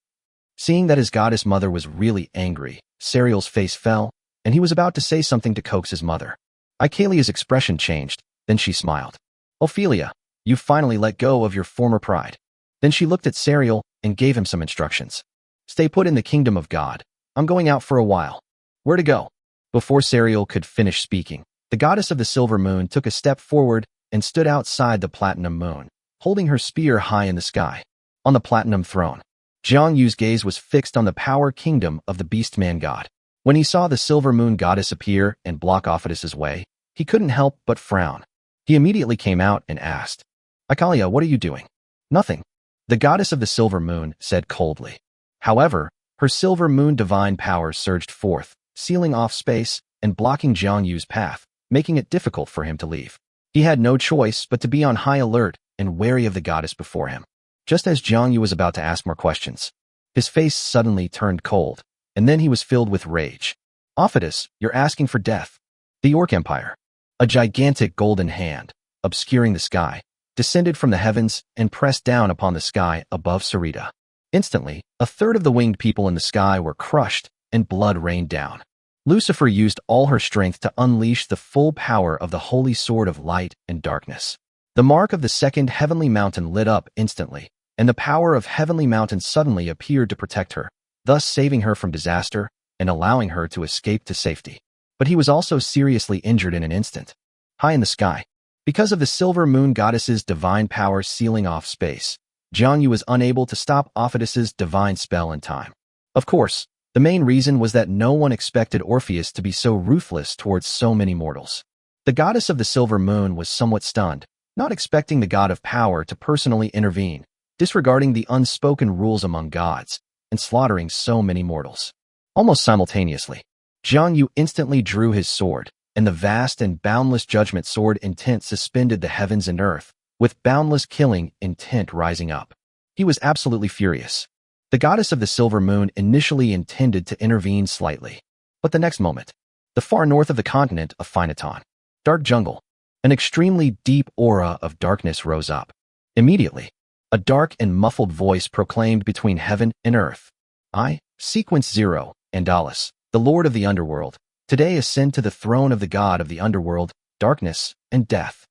Seeing that his goddess mother was really angry, Serial's face fell, and he was about to say something to coax his mother. Ancelia's expression changed, then she smiled. Ophelia, you've finally let go of your former pride. Then she looked at Serial and gave him some instructions. Stay put in the kingdom of God. I'm going out for a while. Where to go? Before Serial could finish speaking, the goddess of the Silver Moon took a step forward and stood outside the Platinum Moon, holding her spear high in the sky. On the Platinum Throne, Jiang Yu's gaze was fixed on the power kingdom of the Beastman God. When he saw the Silver Moon Goddess appear and block Ophidius's way, he couldn't help but frown. He immediately came out and asked, Angelic, what are you doing? Nothing. The goddess of the Silver Moon said coldly. However, her Silver Moon divine power surged forth, sealing off space and blocking Jiang Yu's path, making it difficult for him to leave. He had no choice but to be on high alert and wary of the goddess before him. Just as Jiang Yu was about to ask more questions, his face suddenly turned cold, and then he was filled with rage. Ophidius, you're asking for death. The Orc Empire. A gigantic golden hand, obscuring the sky, descended from the heavens and pressed down upon the sky above Sarita. Instantly, a third of the winged people in the sky were crushed, and blood rained down. Lucifer used all her strength to unleash the full power of the holy sword of light and darkness. The mark of the second heavenly mountain lit up instantly, and the power of heavenly mountain suddenly appeared to protect her, thus saving her from disaster and allowing her to escape to safety. But he was also seriously injured in an instant. High in the sky, because of the silver moon goddess's divine power sealing off space, Jiangyu was unable to stop Ophidius's divine spell in time. Of course, the main reason was that no one expected Orpheus to be so ruthless towards so many mortals. The goddess of the silver moon was somewhat stunned, not expecting the god of power to personally intervene, disregarding the unspoken rules among gods, and slaughtering so many mortals. Almost simultaneously, Jiangyu instantly drew his sword, and the vast and boundless judgment sword intent suspended the heavens and earth, with boundless killing intent rising up. He was absolutely furious. The goddess of the silver moon initially intended to intervene slightly, but the next moment, the far north of the continent of Phynaton, dark jungle, an extremely deep aura of darkness rose up. Immediately, a dark and muffled voice proclaimed between heaven and earth, "I, Sequence Zero, Angelic, the Lord of the Underworld, today ascend to the throne of the god of the underworld, darkness, and death."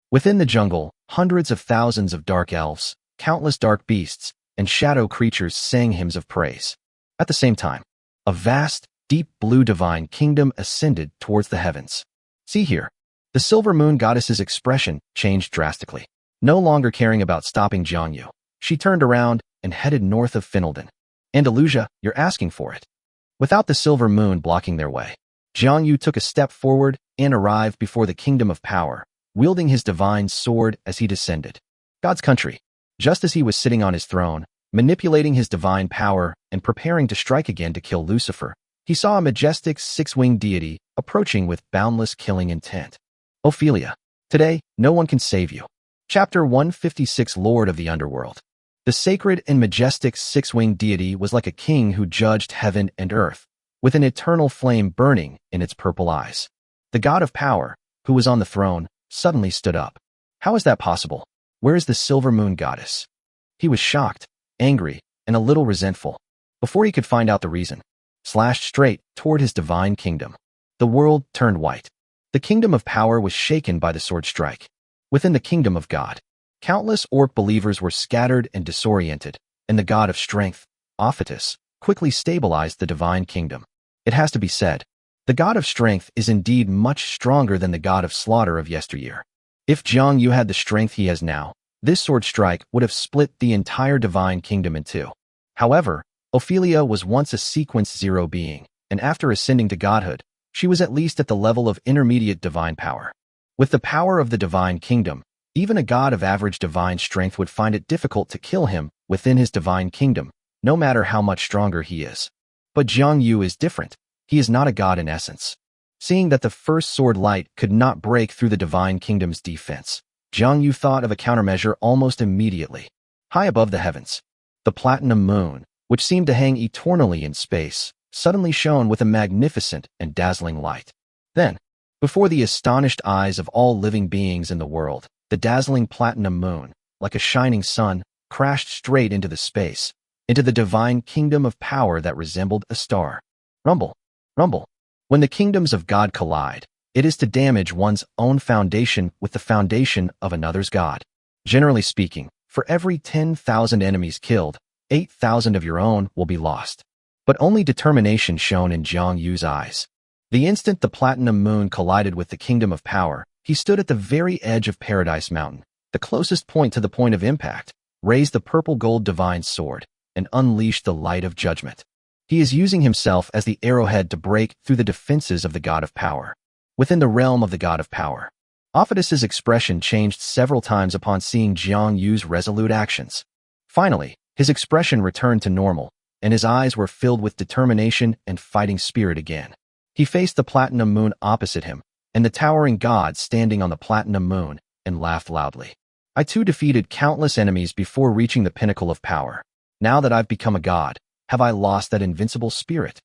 Within the jungle, hundreds of thousands of dark elves, countless dark beasts, and shadow creatures sang hymns of praise. At the same time, a vast, deep blue divine kingdom ascended towards the heavens. See here, the silver moon goddess's expression changed drastically. No longer caring about stopping Jiangyu, she turned around and headed north of Finalden. "Andalusia, you're asking for it." Without the silver moon blocking their way, Jiangyu took a step forward and arrived before the kingdom of power, wielding his divine sword as he descended. God's country. Just as he was sitting on his throne, manipulating his divine power and preparing to strike again to kill Lucifer, he saw a majestic six-winged deity approaching with boundless killing intent. Ophelia, today, no one can save you. Chapter 156, Lord of the Underworld. The sacred and majestic six-winged deity was like a king who judged heaven and earth, with an eternal flame burning in its purple eyes. The god of power, who was on the throne, suddenly stood up. How is that possible? Where is the silver moon goddess? He was shocked, angry, and a little resentful. Before he could find out the reason, slashed straight toward his divine kingdom. The world turned white. The kingdom of power was shaken by the sword strike. Within the kingdom of God, countless orc believers were scattered and disoriented, and the god of strength, Ophidius, quickly stabilized the divine kingdom. It has to be said, the god of strength is indeed much stronger than the god of slaughter of yesteryear. If Jiangyu had the strength he has now, this sword strike would have split the entire divine kingdom in two. However, Ophelia was once a Sequence Zero being, and after ascending to godhood, she was at least at the level of intermediate divine power. With the power of the divine kingdom, even a god of average divine strength would find it difficult to kill him within his divine kingdom, no matter how much stronger he is. But Jiangyu is different. He is not a god in essence. Seeing that the first sword light could not break through the divine kingdom's defense, Jiangyu thought of a countermeasure almost immediately. High above the heavens, the platinum moon, which seemed to hang eternally in space, suddenly shone with a magnificent and dazzling light. Then, before the astonished eyes of all living beings in the world, the dazzling platinum moon, like a shining sun, crashed straight into the space, into the divine kingdom of power that resembled a star. Rumble, rumble. When the kingdoms of God collide, it is to damage one's own foundation with the foundation of another's god. Generally speaking, for every 10,000 enemies killed, 8,000 of your own will be lost. But only determination shone in Jiangyu's eyes. The instant the platinum moon collided with the kingdom of power, he stood at the very edge of Paradise Mountain, the closest point to the point of impact, raised the purple gold divine sword, and unleashed the light of judgment. He is using himself as the arrowhead to break through the defenses of the god of power. Within the realm of the god of power, Ophidius's expression changed several times upon seeing Jiangyu's resolute actions. Finally, his expression returned to normal, and his eyes were filled with determination and fighting spirit again. He faced the platinum moon opposite him, and the towering god standing on the platinum moon, and laughed loudly. I too defeated countless enemies before reaching the pinnacle of power. Now that I've become a god, have I lost that invincible spirit?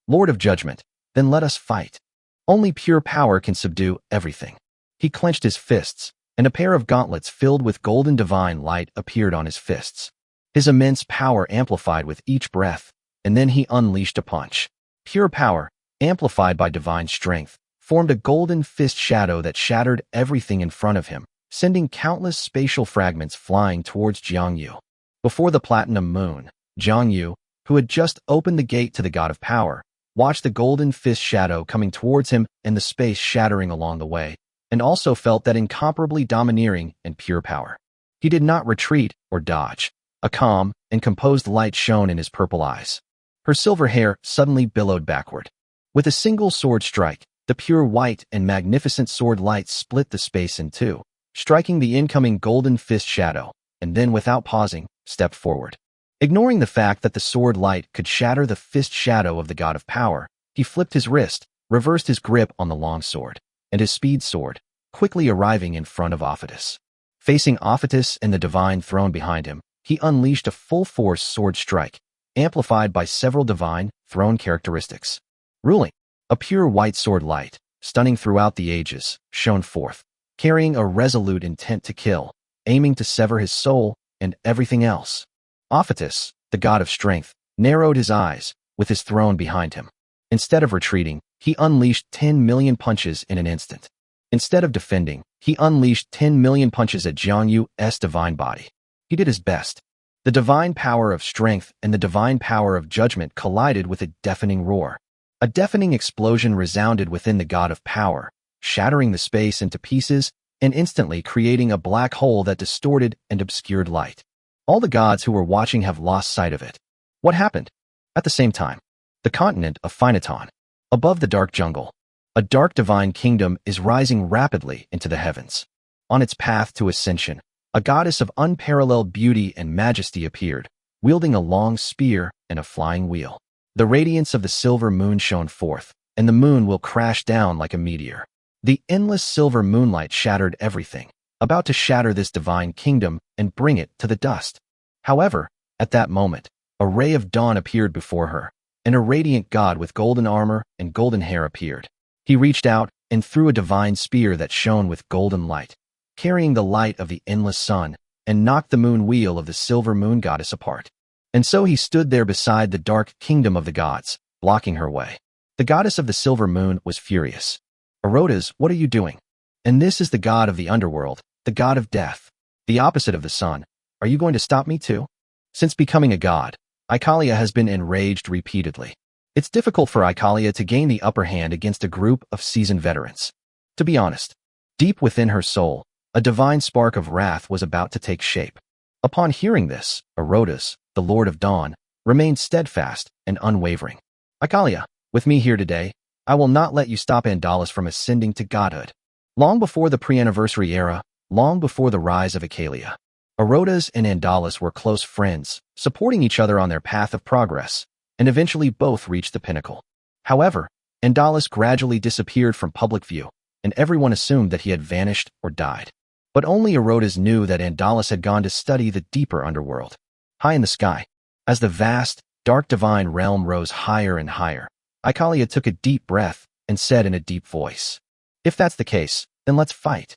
Lord of judgment, then let us fight. Only pure power can subdue everything. He clenched his fists, and a pair of gauntlets filled with golden divine light appeared on his fists. His immense power amplified with each breath, and then he unleashed a punch. Pure power, amplified by divine strength, formed a golden fist shadow that shattered everything in front of him, sending countless spatial fragments flying towards Jiang Yu. Before the platinum moon, Jiang Yu, who had just opened the gate to the god of power, watched the golden fist shadow coming towards him and the space shattering along the way, and also felt that incomparably domineering and pure power. He did not retreat or dodge. A calm and composed light shone in his purple eyes. Her silver hair suddenly billowed backward. With a single sword strike, the pure white and magnificent sword light split the space in two, striking the incoming golden fist shadow, and then without pausing, stepped forward. Ignoring the fact that the sword light could shatter the fist shadow of the god of power, he flipped his wrist, reversed his grip on the long sword, and his speed sword, quickly arriving in front of Ophitus. Facing Ophitus and the divine throne behind him, he unleashed a full-force sword strike, amplified by several divine throne characteristics. Ruling, a pure white sword light, stunning throughout the ages, shone forth, carrying a resolute intent to kill, aiming to sever his soul and everything else. Ophitus, the god of strength, narrowed his eyes, with his throne behind him. Instead of retreating, he unleashed 10 million punches in an instant. Instead of defending, he unleashed 10 million punches at Jiang Yu's divine body. He did his best. The divine power of strength and the divine power of judgment collided with a deafening roar. A deafening explosion resounded within the god of power, shattering the space into pieces and instantly creating a black hole that distorted and obscured light. All the gods who were watching have lost sight of it. What happened? At the same time, the continent of Phynaton, above the dark jungle, a dark divine kingdom is rising rapidly into the heavens. On its path to ascension, a goddess of unparalleled beauty and majesty appeared, wielding a long spear and a flying wheel. The radiance of the silver moon shone forth, and the moon will crash down like a meteor. The endless silver moonlight shattered everything, about to shatter this divine kingdom and bring it to the dust. However, at that moment, a ray of dawn appeared before her, and a radiant god with golden armor and golden hair appeared. He reached out and threw a divine spear that shone with golden light, carrying the light of the endless sun, and knocked the moon wheel of the silver moon goddess apart. And so he stood there beside the dark kingdom of the gods, blocking her way. The goddess of the silver moon was furious. "Erotas, what are you doing? And this is the god of the underworld, the god of death, the opposite of the sun. Are you going to stop me too?" Since becoming a god, Icalia has been enraged repeatedly. It's difficult for Icalia to gain the upper hand against a group of seasoned veterans. To be honest, deep within her soul, a divine spark of wrath was about to take shape. Upon hearing this, Erotas, the Lord of Dawn, remained steadfast and unwavering. "Icalia, with me here today, I will not let you stop Andalis from ascending to godhood." Long before the pre-anniversary era, long before the rise of Icalia, Erotas and Andalis were close friends, supporting each other on their path of progress, and eventually both reached the pinnacle. However, Andalis gradually disappeared from public view, and everyone assumed that he had vanished or died. But only Erotas knew that Andalis had gone to study the deeper underworld. High in the sky, as the vast, dark divine realm rose higher and higher, Icalia took a deep breath and said in a deep voice, "If that's the case, then let's fight."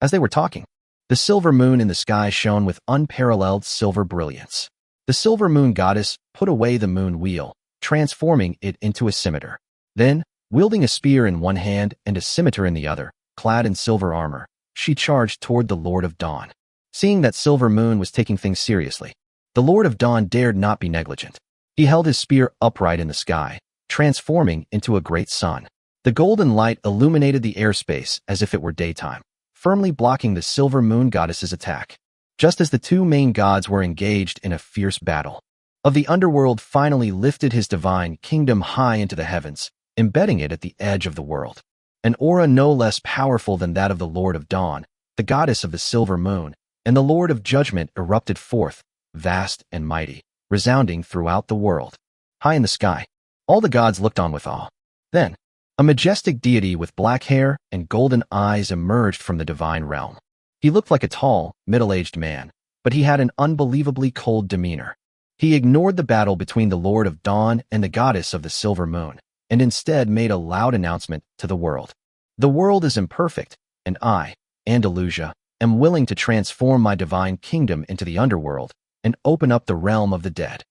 As they were talking, the silver moon in the sky shone with unparalleled silver brilliance. The silver moon goddess put away the moon wheel, transforming it into a scimitar. Then, wielding a spear in one hand and a scimitar in the other, clad in silver armor, she charged toward the Lord of Dawn. Seeing that Silver Moon was taking things seriously, the Lord of Dawn dared not be negligent. He held his spear upright in the sky, transforming into a great sun. The golden light illuminated the airspace as if it were daytime, firmly blocking the Silver Moon goddess's attack. Just as the two main gods were engaged in a fierce battle, of the underworld finally lifted his divine kingdom high into the heavens, embedding it at the edge of the world. An aura no less powerful than that of the Lord of Dawn, the goddess of the silver moon, and the Lord of Judgment erupted forth, vast and mighty, resounding throughout the world. High in the sky, all the gods looked on with awe. Then, a majestic deity with black hair and golden eyes emerged from the divine realm. He looked like a tall, middle-aged man, but he had an unbelievably cold demeanor. He ignored the battle between the Lord of Dawn and the goddess of the silver moon, and instead made a loud announcement to the world. "The world is imperfect, and I, Andalusia, am willing to transform my divine kingdom into the underworld and open up the realm of the dead."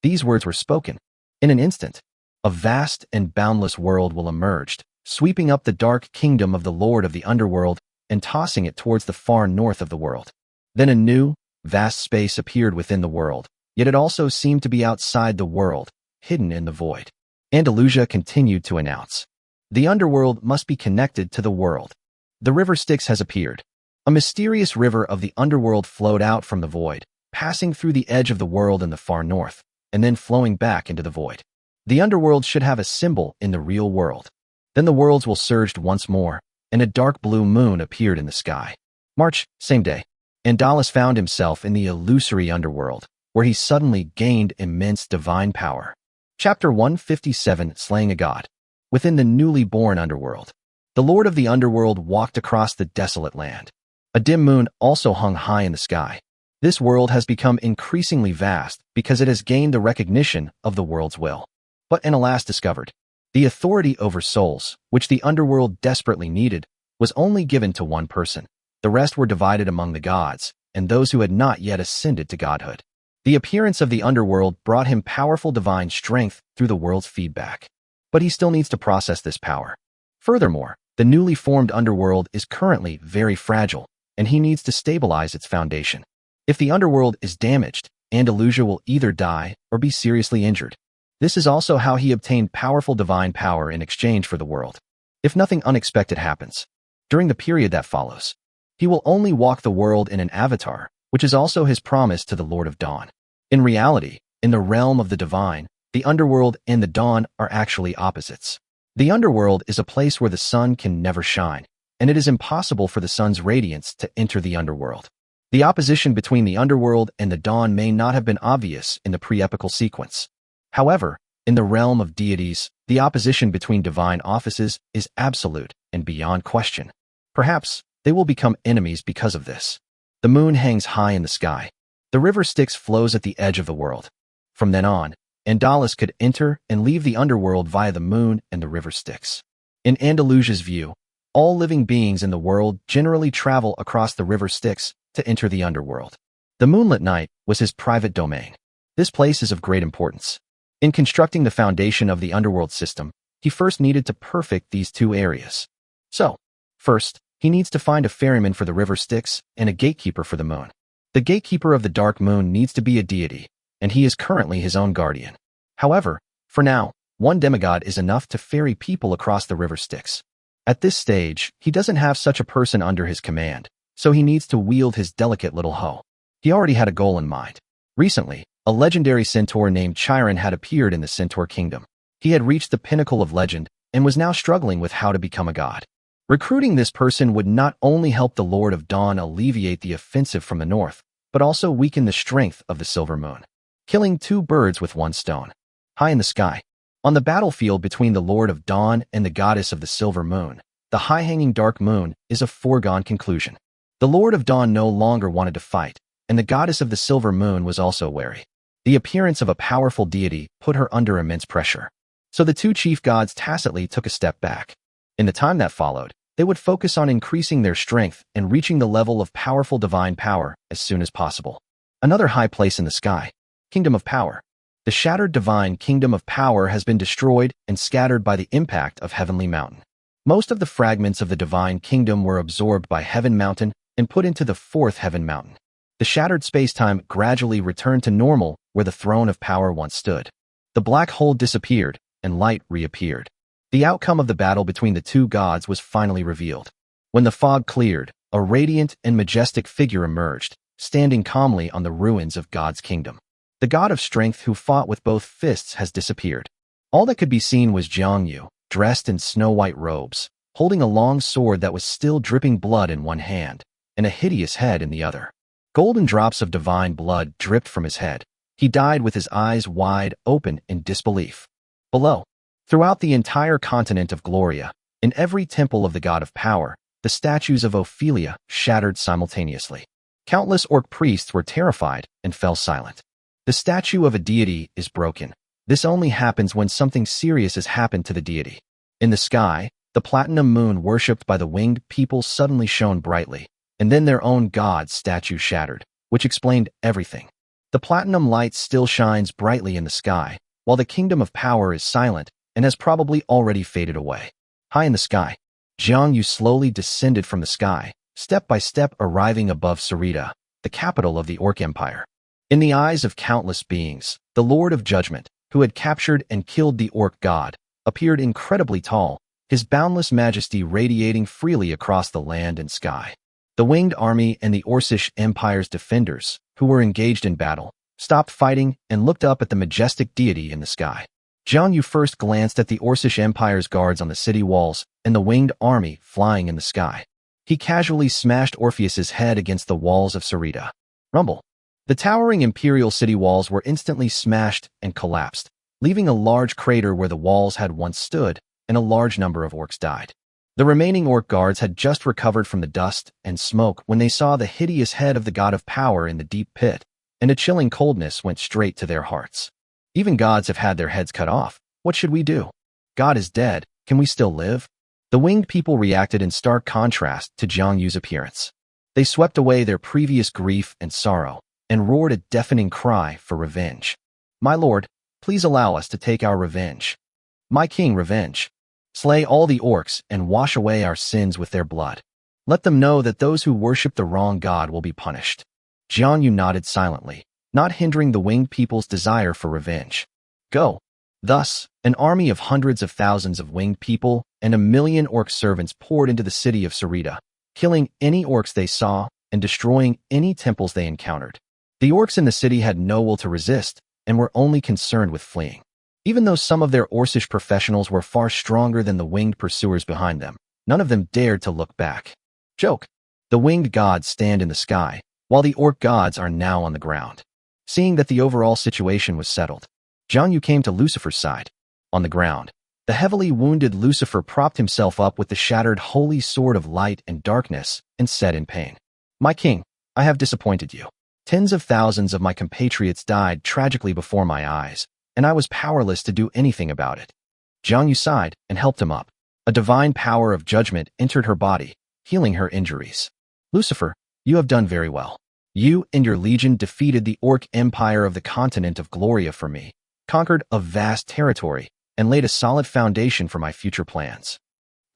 These words were spoken. In an instant, a vast and boundless world will emerge, sweeping up the dark kingdom of the Lord of the Underworld and tossing it towards the far north of the world. Then a new, vast space appeared within the world, yet it also seemed to be outside the world, hidden in the void. Andalusia continued to announce, "The underworld must be connected to the world. The river Styx has appeared." A mysterious river of the underworld flowed out from the void, passing through the edge of the world in the far north, and then flowing back into the void. The underworld should have a symbol in the real world. Then the worlds will surge once more, and a dark blue moon appeared in the sky. March, same day. Angelic found himself in the illusory underworld, where he suddenly gained immense divine power. Chapter 157, Slaying a God. Within the newly born underworld, the Lord of the Underworld walked across the desolate land. A dim moon also hung high in the sky. This world has become increasingly vast because it has gained the recognition of the world's will. But alas discovered, the authority over souls, which the underworld desperately needed, was only given to one person. The rest were divided among the gods and those who had not yet ascended to godhood. The appearance of the underworld brought him powerful divine strength through the world's feedback. But he still needs to process this power. Furthermore, the newly formed underworld is currently very fragile, and he needs to stabilize its foundation. If the underworld is damaged, Andalusia will either die or be seriously injured. This is also how he obtained powerful divine power in exchange for the world. If nothing unexpected happens, during the period that follows, he will only walk the world in an avatar, which is also his promise to the Lord of Dawn. In reality, in the realm of the divine, the underworld and the dawn are actually opposites. The underworld is a place where the sun can never shine, and it is impossible for the sun's radiance to enter the underworld. The opposition between the underworld and the dawn may not have been obvious in the pre-epical sequence. However, in the realm of deities, the opposition between divine offices is absolute and beyond question. Perhaps they will become enemies because of this. The moon hangs high in the sky. The river Styx flows at the edge of the world. From then on, Angelic could enter and leave the underworld via the moon and the river Styx. In Andalusia's view, all living beings in the world generally travel across the river Styx to enter the underworld. The moonlit night was his private domain. This place is of great importance. In constructing the foundation of the underworld system, he first needed to perfect these two areas. So, first, he needs to find a ferryman for the river Styx and a gatekeeper for the moon. The gatekeeper of the dark moon needs to be a deity, and he is currently his own guardian. However, for now, one demigod is enough to ferry people across the river Styx. At this stage, he doesn't have such a person under his command, so he needs to wield his delicate little hoe. He already had a goal in mind. Recently, a legendary centaur named Chiron had appeared in the Centaur Kingdom. He had reached the pinnacle of legend and was now struggling with how to become a god. Recruiting this person would not only help the Lord of Dawn alleviate the offensive from the north, but also weaken the strength of the Silver Moon, killing two birds with one stone. High in the sky, on the battlefield between the Lord of Dawn and the goddess of the Silver Moon, the high-hanging dark moon is a foregone conclusion. The Lord of Dawn no longer wanted to fight, and the goddess of the Silver Moon was also wary. The appearance of a powerful deity put her under immense pressure. So the two chief gods tacitly took a step back. In the time that followed, they would focus on increasing their strength and reaching the level of powerful divine power as soon as possible. Another high place in the sky, Kingdom of Power. The shattered divine Kingdom of Power has been destroyed and scattered by the impact of Heavenly Mountain. Most of the fragments of the divine kingdom were absorbed by Heaven Mountain and put into the fourth Heaven Mountain. The shattered spacetime gradually returned to normal where the throne of power once stood. The black hole disappeared and light reappeared. The outcome of the battle between the two gods was finally revealed. When the fog cleared, a radiant and majestic figure emerged, standing calmly on the ruins of God's kingdom. The god of strength who fought with both fists has disappeared. All that could be seen was Jiangyu, dressed in snow-white robes, holding a long sword that was still dripping blood in one hand, and a hideous head in the other. Golden drops of divine blood dripped from his head. He died with his eyes wide open in disbelief. Below, throughout the entire continent of Gloria, in every temple of the god of power, the statues of Ophelia shattered simultaneously. Countless orc priests were terrified and fell silent. The statue of a deity is broken. This only happens when something serious has happened to the deity. In the sky, the platinum moon worshipped by the winged people suddenly shone brightly, and then their own god's statue shattered, which explained everything. The platinum light still shines brightly in the sky, while the kingdom of power is silent and has probably already faded away. High in the sky, Jiang Yu slowly descended from the sky, step by step arriving above Sarita, the capital of the Orc Empire. In the eyes of countless beings, the Lord of Judgment, who had captured and killed the Orc god, appeared incredibly tall, his boundless majesty radiating freely across the land and sky. The winged army and the Orcish Empire's defenders, who were engaged in battle, stopped fighting and looked up at the majestic deity in the sky. Jiang Yu first glanced at the Orcish Empire's guards on the city walls and the winged army flying in the sky. He casually smashed Orpheus's head against the walls of Sarita. Rumble. The towering imperial city walls were instantly smashed and collapsed, leaving a large crater where the walls had once stood, and a large number of orcs died. The remaining orc guards had just recovered from the dust and smoke when they saw the hideous head of the god of power in the deep pit, and a chilling coldness went straight to their hearts. Even gods have had their heads cut off. What should we do? God is dead. Can we still live? The winged people reacted in stark contrast to Jiang Yu's appearance. They swept away their previous grief and sorrow, and roared a deafening cry for revenge. My lord, please allow us to take our revenge. My king, revenge. Slay all the orcs and wash away our sins with their blood. Let them know that those who worship the wrong god will be punished. Jiang Yu nodded silently, not hindering the winged people's desire for revenge. Go. Thus, an army of hundreds of thousands of winged people and 1,000,000 orc servants poured into the city of Sarita, killing any orcs they saw and destroying any temples they encountered. The orcs in the city had no will to resist and were only concerned with fleeing. Even though some of their Orcish professionals were far stronger than the winged pursuers behind them, none of them dared to look back. Joke. The winged gods stand in the sky, while the orc gods are now on the ground. Seeing that the overall situation was settled, Jiang Yu came to Lucifer's side. On the ground, the heavily wounded Lucifer propped himself up with the shattered holy sword of light and darkness and said in pain, My king, I have disappointed you. Tens of thousands of my compatriots died tragically before my eyes, and I was powerless to do anything about it. Jiang Yu sighed and helped him up. A divine power of judgment entered her body, healing her injuries. Lucifer, you have done very well. You and your legion defeated the Orc Empire of the continent of Gloria for me, conquered a vast territory, and laid a solid foundation for my future plans.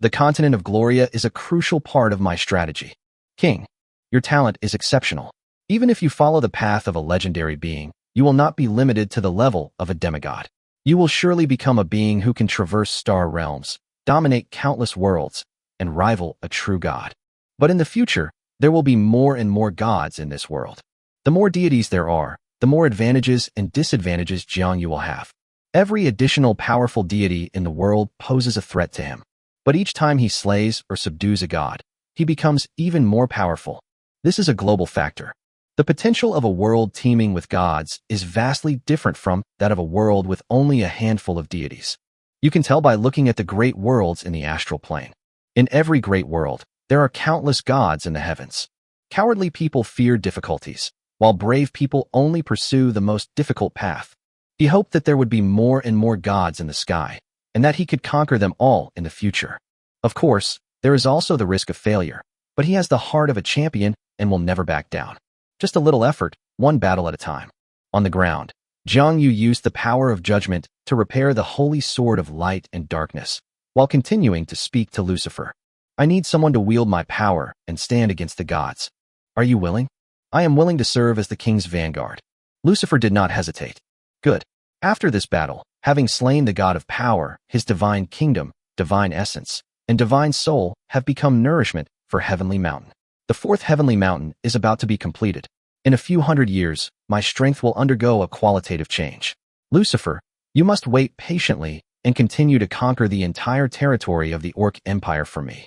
The continent of Gloria is a crucial part of my strategy. King, your talent is exceptional. Even if you follow the path of a legendary being, you will not be limited to the level of a demigod. You will surely become a being who can traverse star realms, dominate countless worlds, and rival a true god. But in the future, there will be more and more gods in this world. The more deities there are, the more advantages and disadvantages Jiang Yu will have. Every additional powerful deity in the world poses a threat to him. But each time he slays or subdues a god, he becomes even more powerful. This is a global factor. The potential of a world teeming with gods is vastly different from that of a world with only a handful of deities. You can tell by looking at the great worlds in the astral plane. In every great world, there are countless gods in the heavens. Cowardly people fear difficulties, while brave people only pursue the most difficult path. He hoped that there would be more and more gods in the sky, and that he could conquer them all in the future. Of course, there is also the risk of failure, but he has the heart of a champion and will never back down. Just a little effort, one battle at a time. On the ground, Jiang Yu used the power of judgment to repair the holy sword of light and darkness, while continuing to speak to Lucifer. I need someone to wield my power and stand against the gods. Are you willing? I am willing to serve as the king's vanguard. Lucifer did not hesitate. Good. After this battle, having slain the god of power, his divine kingdom, divine essence, and divine soul have become nourishment for Heavenly Mountain. The fourth Heavenly Mountain is about to be completed. In a few hundred years, my strength will undergo a qualitative change. Lucifer, you must wait patiently and continue to conquer the entire territory of the Orc Empire for me.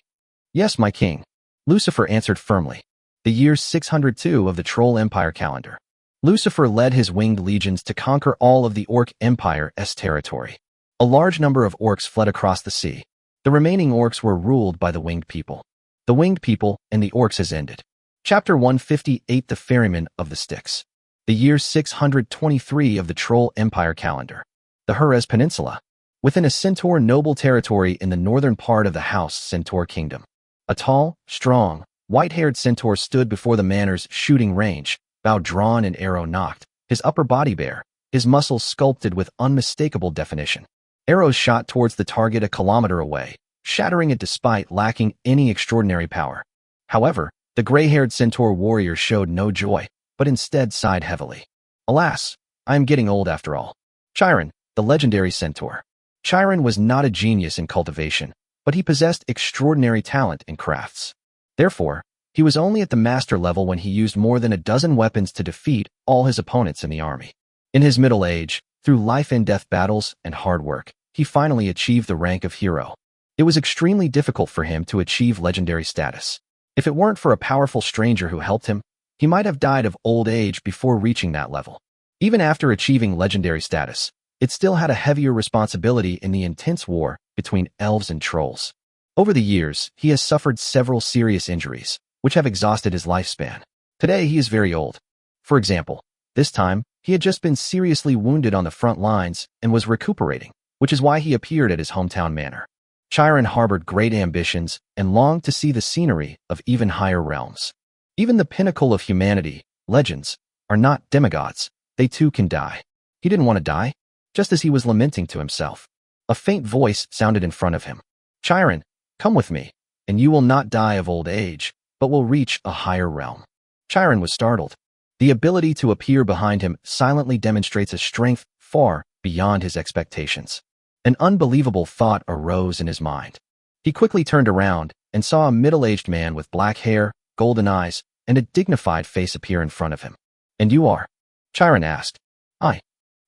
Yes, my king, Lucifer answered firmly. The year 602 of the Troll Empire calendar. Lucifer led his winged legions to conquer all of the Orc Empire's territory. A large number of orcs fled across the sea. The remaining orcs were ruled by the winged people. The winged people and the orcs has ended. Chapter 158, The Ferryman of the Styx. The year 623 of the Troll Empire calendar. The Jerez Peninsula. Within a Centaur noble territory in the northern part of the House Centaur Kingdom. A tall, strong, White-haired centaur stood before the manor's shooting range, bow drawn and arrow nocked, his upper body bare, his muscles sculpted with unmistakable definition. Arrows shot towards the target a kilometer away, shattering it despite lacking any extraordinary power. However, the gray-haired centaur warrior showed no joy, but instead sighed heavily. Alas, I am getting old after all. Chiron, the legendary centaur. Chiron was not a genius in cultivation, but he possessed extraordinary talent in crafts. Therefore, he was only at the master level when he used more than a dozen weapons to defeat all his opponents in the army. In his middle age, through life-and-death battles and hard work, he finally achieved the rank of hero. It was extremely difficult for him to achieve legendary status. If it weren't for a powerful stranger who helped him, he might have died of old age before reaching that level. Even after achieving legendary status, it still had a heavier responsibility in the intense war between elves and trolls. Over the years, he has suffered several serious injuries, which have exhausted his lifespan. Today, he is very old. For example, this time, he had just been seriously wounded on the front lines and was recuperating, which is why he appeared at his hometown manor. Chiron harbored great ambitions and longed to see the scenery of even higher realms. Even the pinnacle of humanity, legends, are not demigods. They too can die. He didn't want to die, just as he was lamenting to himself. A faint voice sounded in front of him. Chiron, come with me, and you will not die of old age, but will reach a higher realm. Chiron was startled. The ability to appear behind him silently demonstrates a strength far beyond his expectations. An unbelievable thought arose in his mind. He quickly turned around and saw a middle-aged man with black hair, golden eyes, and a dignified face appear in front of him. And you are? Chiron asked. I.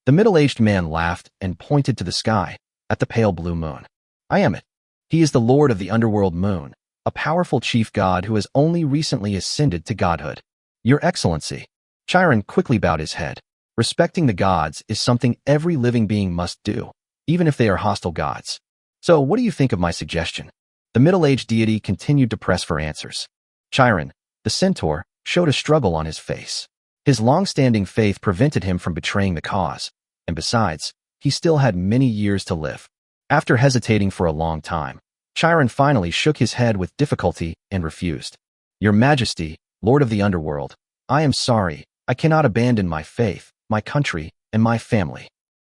The middle-aged man laughed and pointed to the sky, at the pale blue moon. I am it. He is the lord of the underworld moon, a powerful chief god who has only recently ascended to godhood. Your Excellency. Chiron quickly bowed his head. Respecting the gods is something every living being must do, even if they are hostile gods. So what do you think of my suggestion? The middle-aged deity continued to press for answers. Chiron, the centaur, showed a struggle on his face. His long-standing faith prevented him from betraying the cause, and besides, he still had many years to live. After hesitating for a long time, Chiron finally shook his head with difficulty and refused. Your Majesty, Lord of the Underworld, I am sorry, I cannot abandon my faith, my country, and my family.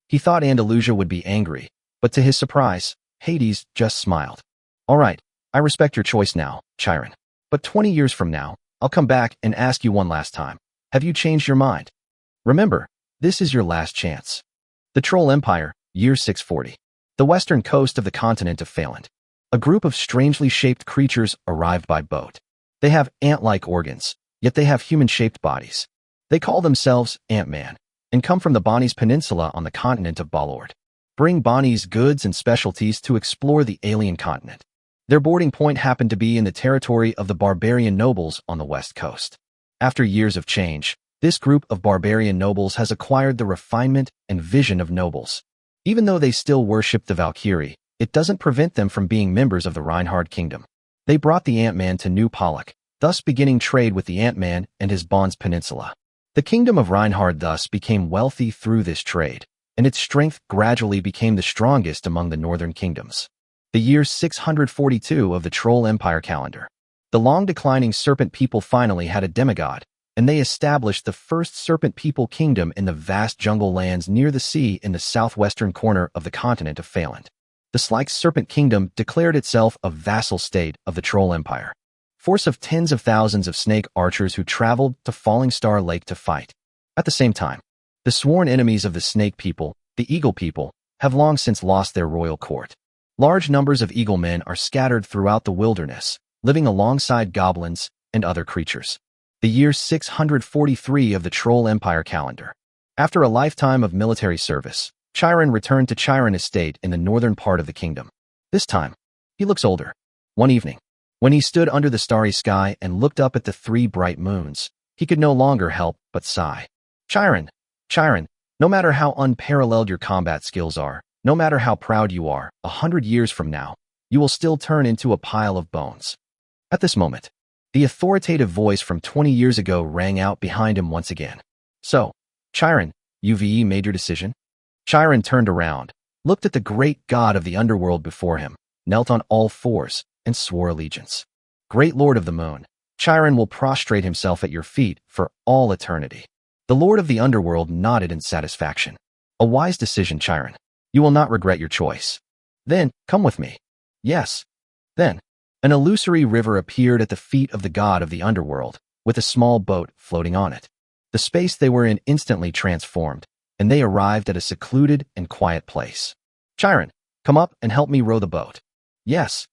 He thought Andalusia would be angry, but to his surprise, Hades just smiled. All right, I respect your choice now, Chiron. But 20 years from now, I'll come back and ask you one last time. Have you changed your mind? Remember, this is your last chance. The Troll Empire, year 640. The western coast of the continent of Phaland. A group of strangely shaped creatures arrived by boat. They have ant-like organs, yet they have human-shaped bodies. They call themselves Ant-Man, and come from the Bonny's Peninsula on the continent of Balord. Bring Bonny's goods and specialties to explore the alien continent. Their boarding point happened to be in the territory of the barbarian nobles on the west coast. After years of change, this group of barbarian nobles has acquired the refinement and vision of nobles. Even though they still worship the Valkyrie, it doesn't prevent them from being members of the Reinhard kingdom. They brought the Ant-Man to New Pollock, thus beginning trade with the Ant-Man and his Bonds Peninsula. The kingdom of Reinhard thus became wealthy through this trade, and its strength gradually became the strongest among the northern kingdoms. The year 642 of the Troll Empire calendar. The long-declining serpent people finally had a demigod, and they established the first serpent people kingdom in the vast jungle lands near the sea in the southwestern corner of the continent of Phaland. The Slyke Serpent Kingdom declared itself a vassal state of the Troll Empire. Force of tens of thousands of snake archers who traveled to Falling Star Lake to fight. At the same time, the sworn enemies of the snake people, the eagle people, have long since lost their royal court. Large numbers of eagle men are scattered throughout the wilderness, living alongside goblins and other creatures. The year 643 of the Troll Empire calendar. After a lifetime of military service, Chiron returned to Chiron Estate in the northern part of the kingdom. This time, he looks older. One evening, when he stood under the starry sky and looked up at the 3 bright moons, he could no longer help but sigh. Chiron, Chiron, no matter how unparalleled your combat skills are, no matter how proud you are, 100 years from now, you will still turn into a pile of bones. At this moment, the authoritative voice from 20 years ago rang out behind him once again. So, Chiron, you've made your decision? Chiron turned around, looked at the great god of the underworld before him, knelt on all fours, and swore allegiance. Great Lord of the Moon, Chiron will prostrate himself at your feet for all eternity." The Lord of the Underworld nodded in satisfaction. "A wise decision, Chiron. You will not regret your choice." "Then, come with me." "Yes." Then, an illusory river appeared at the feet of the god of the underworld, with a small boat floating on it. The space they were in instantly transformed, and they arrived at a secluded and quiet place. "Chiron, come up and help me row the boat." "Yes."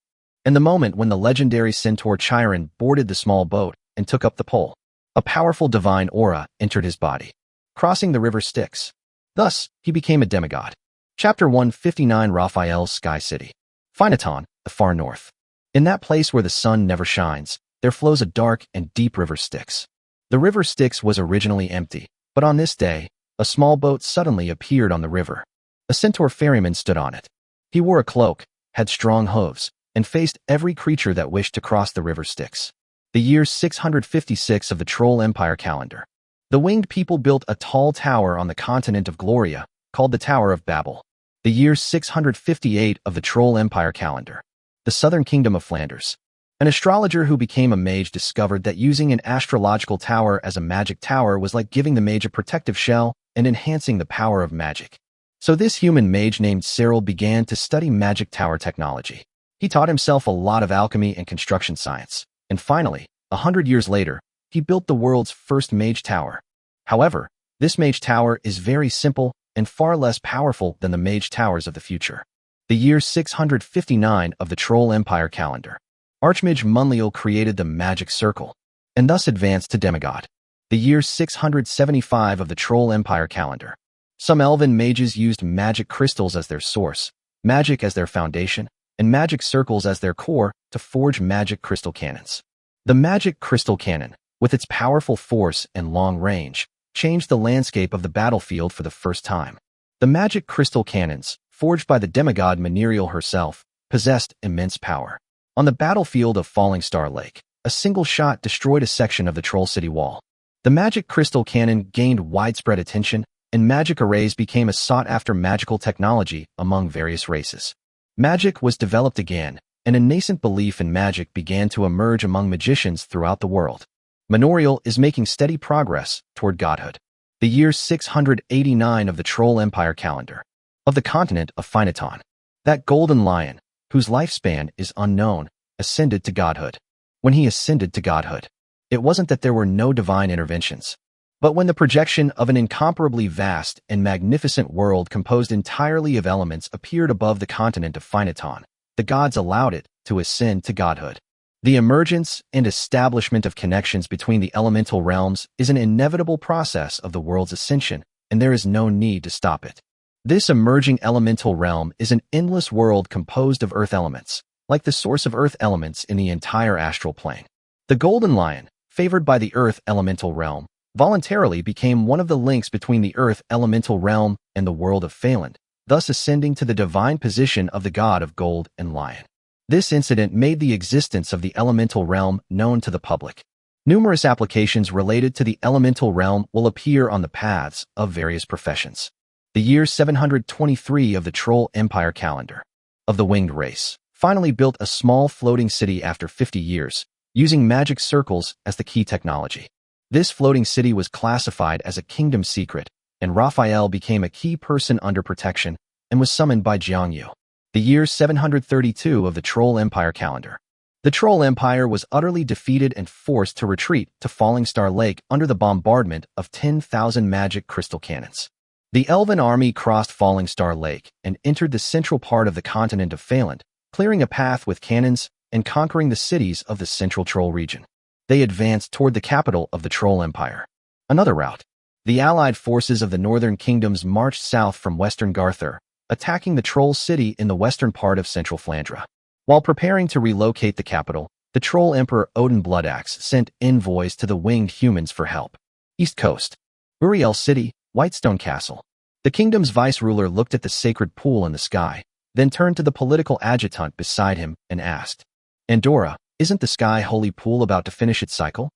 In the moment when the legendary centaur Chiron boarded the small boat and took up the pole, a powerful divine aura entered his body, crossing the river Styx. Thus, he became a demigod. Chapter 159, Raphael's Sky City. Phynaton, the far north. In that place where the sun never shines, there flows a dark and deep river Styx. The river Styx was originally empty, but on this day, a small boat suddenly appeared on the river. A centaur ferryman stood on it. He wore a cloak, had strong hooves, and faced every creature that wished to cross the river Styx. The year 656 of the Troll Empire calendar. The winged people built a tall tower on the continent of Gloria, called the Tower of Babel. The year 658 of the Troll Empire calendar. The southern kingdom of Flanders. An astrologer who became a mage discovered that using an astrological tower as a magic tower was like giving the mage a protective shell and enhancing the power of magic. So this human mage named Cyril began to study magic tower technology. He taught himself a lot of alchemy and construction science, and finally, 100 years later, he built the world's first mage tower. However, this mage tower is very simple and far less powerful than the mage towers of the future. The year 659 of the Troll Empire calendar. Archmage Munliel created the magic circle, and thus advanced to demigod. The year 675 of the Troll Empire calendar. Some elven mages used magic crystals as their source, magic as their foundation, and magic circles as their core to forge magic crystal cannons. The magic crystal cannon, with its powerful force and long range, changed the landscape of the battlefield for the first time. The magic crystal cannons, forged by the demigod Manhwa herself, possessed immense power. On the battlefield of Falling Star Lake, a single shot destroyed a section of the Troll City wall. The magic crystal cannon gained widespread attention, and magic arrays became a sought-after magical technology among various races. Magic was developed again, and a nascent belief in magic began to emerge among magicians throughout the world. Manhwa is making steady progress toward godhood. The year 689 of the Troll Empire calendar. Of the continent of Phynaton. That golden lion, whose lifespan is unknown, ascended to godhood. When he ascended to godhood, it wasn't that there were no divine interventions, but when the projection of an incomparably vast and magnificent world composed entirely of elements appeared above the continent of Phynaton, the gods allowed it to ascend to godhood. The emergence and establishment of connections between the elemental realms is an inevitable process of the world's ascension, and there is no need to stop it. This emerging elemental realm is an endless world composed of earth elements, like the source of earth elements in the entire astral plane. The golden lion, favored by the earth elemental realm, voluntarily became one of the links between the earth elemental realm and the world of Phaland, thus ascending to the divine position of the god of gold and lion. This incident made the existence of the elemental realm known to the public. Numerous applications related to the elemental realm will appear on the paths of various professions. The year 723 of the Troll Empire calendar. Of the winged race, finally built a small floating city after 50 years, using magic circles as the key technology. This floating city was classified as a kingdom secret, and Raphael became a key person under protection and was summoned by Jiangyu. The year 732 of the Troll Empire calendar. The Troll Empire was utterly defeated and forced to retreat to Falling Star Lake under the bombardment of 10,000 magic crystal cannons. The elven army crossed Falling Star Lake and entered the central part of the continent of Phaland, clearing a path with cannons and conquering the cities of the central Troll region. They advanced toward the capital of the Troll Empire. Another route. The allied forces of the northern kingdoms marched south from western Garthur, attacking the Troll city in the western part of central Flandra. While preparing to relocate the capital, the Troll Emperor Odin Bloodaxe sent envoys to the winged humans for help. East Coast. Uriel City, Whitestone Castle. The kingdom's vice-ruler looked at the sacred pool in the sky, then turned to the political adjutant beside him and asked, "Andorra, isn't the sky holy pool about to finish its cycle?"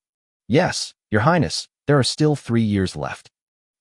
"Yes, Your Highness, there are still 3 years left."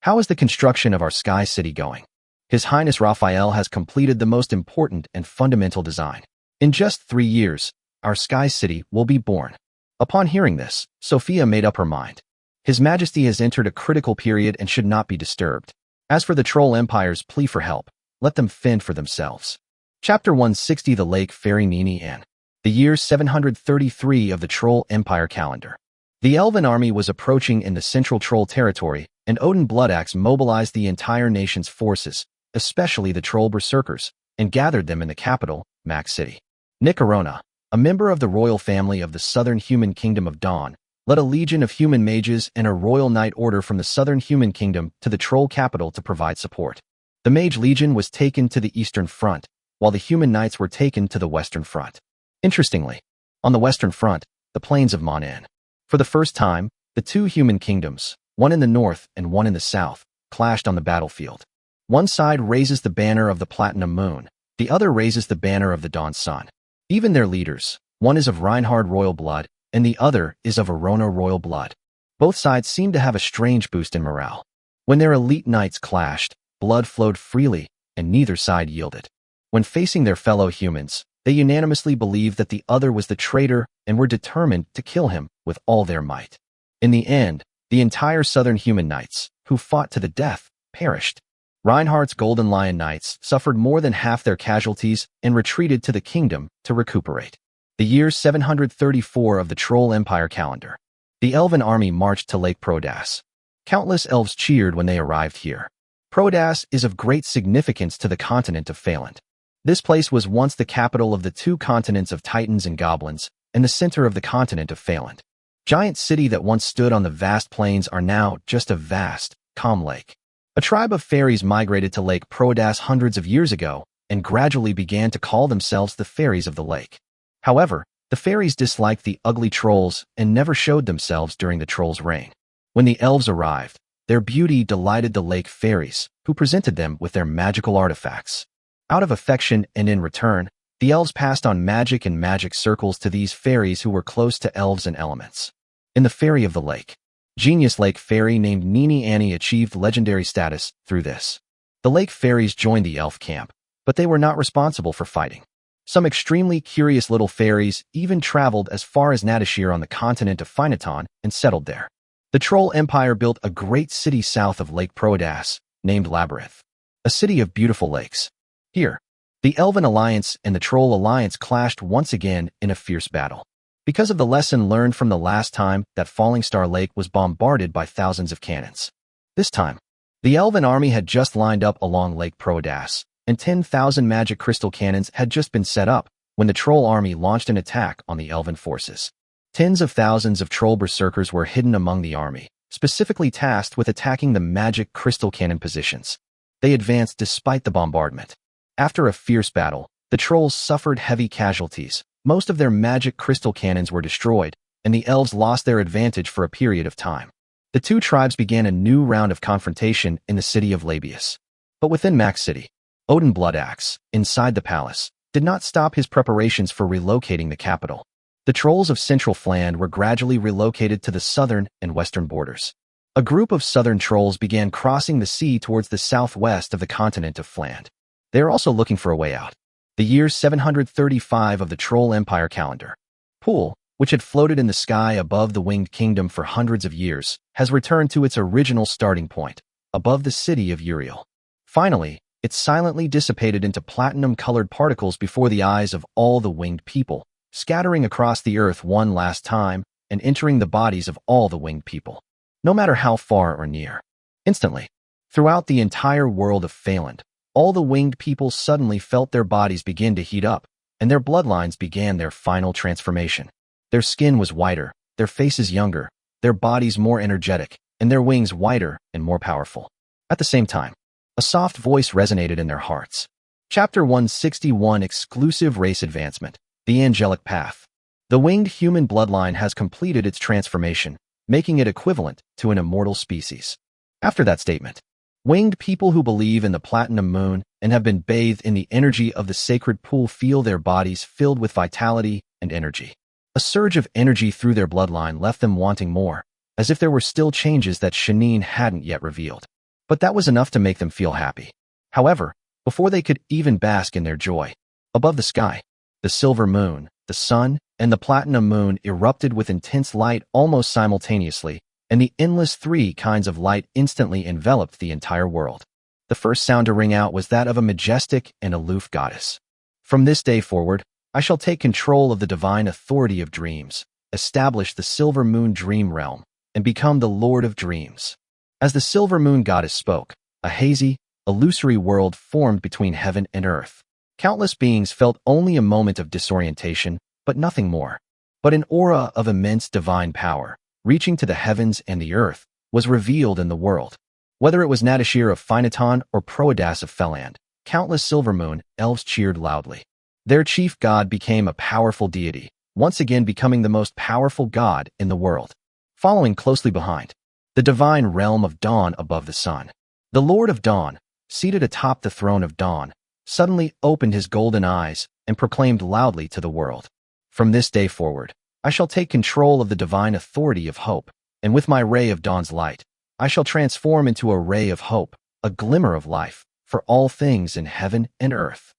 "How is the construction of our sky city going?" "His Highness Raphael has completed the most important and fundamental design. In just 3 years, our sky city will be born." Upon hearing this, Sophia made up her mind. His Majesty has entered a critical period and should not be disturbed. As for the Troll Empire's plea for help, let them fend for themselves. Chapter 160 The Lake Fairy Nini Ann. The year 733 of the Troll Empire calendar. The Elven army was approaching in the central Troll territory, and Odin Bloodaxe mobilized the entire nation's forces, especially the Troll Berserkers, and gathered them in the capital, Mac City. Nicorona, a member of the royal family of the southern human kingdom of Dawn, led a legion of human mages and a royal knight order from the southern human kingdom to the Troll capital to provide support. The mage legion was taken to the eastern front, while the human knights were taken to the western front. Interestingly, on the western front, the plains of Monan. For the first time, the two human kingdoms, one in the north and one in the south, clashed on the battlefield. One side raises the banner of the Platinum Moon, the other raises the banner of the Dawn Sun. Even their leaders, one is of Reinhard royal blood, and the other is of Arona royal blood. Both sides seemed to have a strange boost in morale. When their elite knights clashed, blood flowed freely, and neither side yielded. When facing their fellow humans, they unanimously believed that the other was the traitor and were determined to kill him with all their might. In the end, the entire southern human knights, who fought to the death, perished. Reinhardt's Golden Lion Knights suffered more than half their casualties and retreated to the kingdom to recuperate. The year 734 of the Troll Empire calendar. The Elven army marched to Lake Prodas. Countless elves cheered when they arrived here. Prodas is of great significance to the continent of Phaland. This place was once the capital of the two continents of Titans and Goblins, and the center of the continent of Phaland. Giant city that once stood on the vast plains are now just a vast, calm lake. A tribe of fairies migrated to Lake Prodas hundreds of years ago, and gradually began to call themselves the fairies of the lake. However, the fairies disliked the ugly trolls and never showed themselves during the trolls' reign. When the elves arrived, their beauty delighted the lake fairies, who presented them with their magical artifacts. Out of affection and in return, the elves passed on magic and magic circles to these fairies who were close to elves and elements. In the Fairy of the Lake, genius lake fairy named Nini Annie achieved legendary status through this. The lake fairies joined the elf camp, but they were not responsible for fighting. Some extremely curious little fairies even traveled as far as Natashir on the continent of Phynaton and settled there. The Troll Empire built a great city south of Lake Prodas, named Labyrinth, a city of beautiful lakes. Here, the Elven Alliance and the Troll Alliance clashed once again in a fierce battle. Because of the lesson learned from the last time that Falling Star Lake was bombarded by thousands of cannons. This time, the Elven army had just lined up along Lake Prodas, and 10,000 magic crystal cannons had just been set up when the Troll army launched an attack on the Elven forces. Tens of thousands of Troll Berserkers were hidden among the army, specifically tasked with attacking the magic crystal cannon positions. They advanced despite the bombardment. After a fierce battle, the Trolls suffered heavy casualties. Most of their magic crystal cannons were destroyed, and the elves lost their advantage for a period of time. The two tribes began a new round of confrontation in the city of Labius. But within Mac City, Odin Bloodaxe, inside the palace, did not stop his preparations for relocating the capital. The trolls of Central Fland were gradually relocated to the southern and western borders. A group of southern trolls began crossing the sea towards the southwest of the continent of Fland. They are also looking for a way out. The year 735 of the Troll Empire calendar. Pool, which had floated in the sky above the Winged Kingdom for hundreds of years, has returned to its original starting point, above the city of Uriel. Finally, it silently dissipated into platinum-colored particles before the eyes of all the winged people, scattering across the earth one last time and entering the bodies of all the winged people, no matter how far or near. Instantly, throughout the entire world of Phaland, all the winged people suddenly felt their bodies begin to heat up, and their bloodlines began their final transformation. Their skin was whiter, their faces younger, their bodies more energetic, and their wings wider and more powerful. At the same time, a soft voice resonated in their hearts. Chapter 161 Exclusive Race Advancement. The Angelic Path. The winged human bloodline has completed its transformation, making it equivalent to an immortal species. After that statement, winged people who believe in the Platinum Moon and have been bathed in the energy of the sacred pool feel their bodies filled with vitality and energy. A surge of energy through their bloodline left them wanting more, as if there were still changes that Shanine hadn't yet revealed. But that was enough to make them feel happy. However, before they could even bask in their joy, above the sky, the silver moon, the sun, and the platinum moon erupted with intense light almost simultaneously, and the endless three kinds of light instantly enveloped the entire world. The first sound to ring out was that of a majestic and aloof goddess. From this day forward, I shall take control of the divine authority of dreams, establish the Silver Moon Dream Realm, and become the Lord of Dreams. As the Silver Moon goddess spoke, a hazy, illusory world formed between heaven and earth. Countless beings felt only a moment of disorientation, but nothing more. But an aura of immense divine power, reaching to the heavens and the earth, was revealed in the world. Whether it was Natashir of Phynaton or Proadas of Feland, countless Silver Moon elves cheered loudly. Their chief god became a powerful deity, once again becoming the most powerful god in the world. Following closely behind, the divine realm of Dawn above the sun. The Lord of Dawn, seated atop the throne of Dawn, suddenly opened his golden eyes and proclaimed loudly to the world, "From this day forward, I shall take control of the divine authority of hope, and with my ray of dawn's light, I shall transform into a ray of hope, a glimmer of life, for all things in heaven and earth."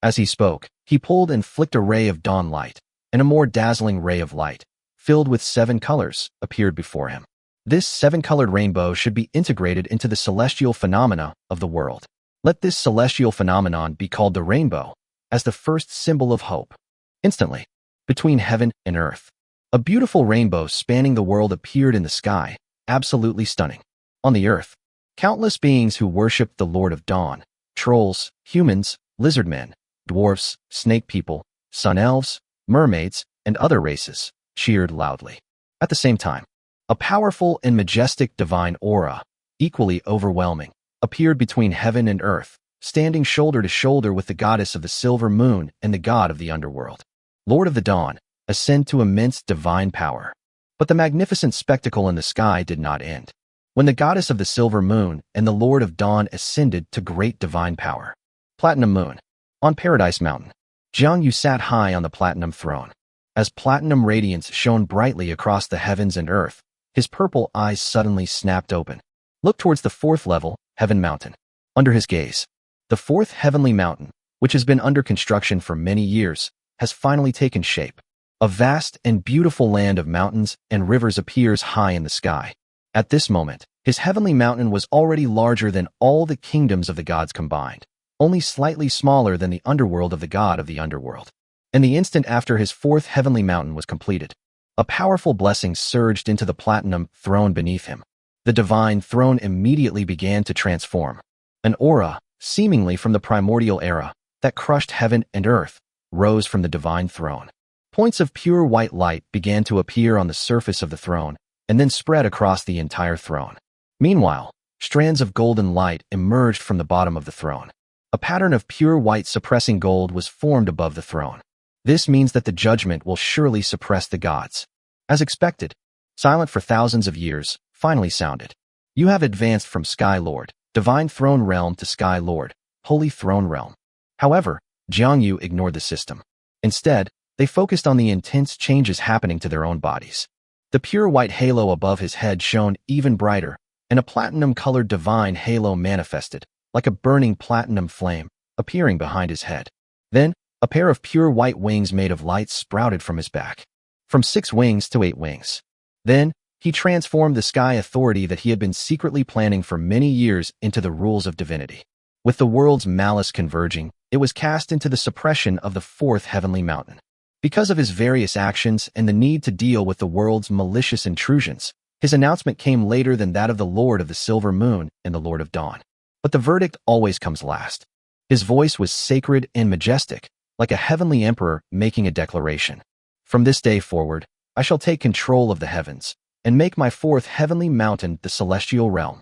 As he spoke, he pulled and flicked a ray of dawn light, and a more dazzling ray of light, filled with 7 colors, appeared before him. This 7-colored rainbow should be integrated into the celestial phenomena of the world. Let this celestial phenomenon be called the rainbow, as the first symbol of hope. Instantly, between heaven and earth, a beautiful rainbow spanning the world appeared in the sky, absolutely stunning. On the earth, countless beings who worshipped the Lord of Dawn, trolls, humans, lizardmen, dwarfs, snake people, sun elves, mermaids, and other races, cheered loudly. At the same time, a powerful and majestic divine aura, equally overwhelming, appeared between heaven and earth, standing shoulder to shoulder with the goddess of the silver moon and the god of the underworld. Lord of the Dawn, ascend to immense divine power. But the magnificent spectacle in the sky did not end. When the goddess of the silver moon and the Lord of Dawn ascended to great divine power. Platinum Moon. On Paradise Mountain, Jiang Yu sat high on the platinum throne. As platinum radiance shone brightly across the heavens and earth, his purple eyes suddenly snapped open. Look towards the 4th level, Heaven Mountain. Under his gaze, the 4th heavenly mountain, which has been under construction for many years, has finally taken shape. A vast and beautiful land of mountains and rivers appears high in the sky. At this moment, his heavenly mountain was already larger than all the kingdoms of the gods combined, only slightly smaller than the underworld of the god of the underworld. In the instant after his 4th heavenly mountain was completed, a powerful blessing surged into the platinum throne beneath him. The divine throne immediately began to transform. An aura, seemingly from the primordial era, that crushed heaven and earth, rose from the divine throne. Points of pure white light began to appear on the surface of the throne, and then spread across the entire throne. Meanwhile, strands of golden light emerged from the bottom of the throne. A pattern of pure white suppressing gold was formed above the throne. This means that the judgment will surely suppress the gods. As expected, silent for thousands of years, finally sounded. You have advanced from Sky Lord, Divine Throne Realm to Sky Lord, Holy Throne Realm. However, Jiang Yu ignored the system. Instead, they focused on the intense changes happening to their own bodies. The pure white halo above his head shone even brighter, and a platinum-colored divine halo manifested, like a burning platinum flame, appearing behind his head. Then, a pair of pure white wings made of light sprouted from his back. From 6 wings to 8 wings. Then, he transformed the sky authority that he had been secretly planning for many years into the rules of divinity. With the world's malice converging, it was cast into the suppression of the 4th heavenly mountain. Because of his various actions and the need to deal with the world's malicious intrusions, his announcement came later than that of the Lord of the Silver Moon and the Lord of Dawn. But the verdict always comes last. His voice was sacred and majestic, like a heavenly emperor making a declaration. From this day forward, I shall take control of the heavens, and make my 4th heavenly mountain the celestial realm.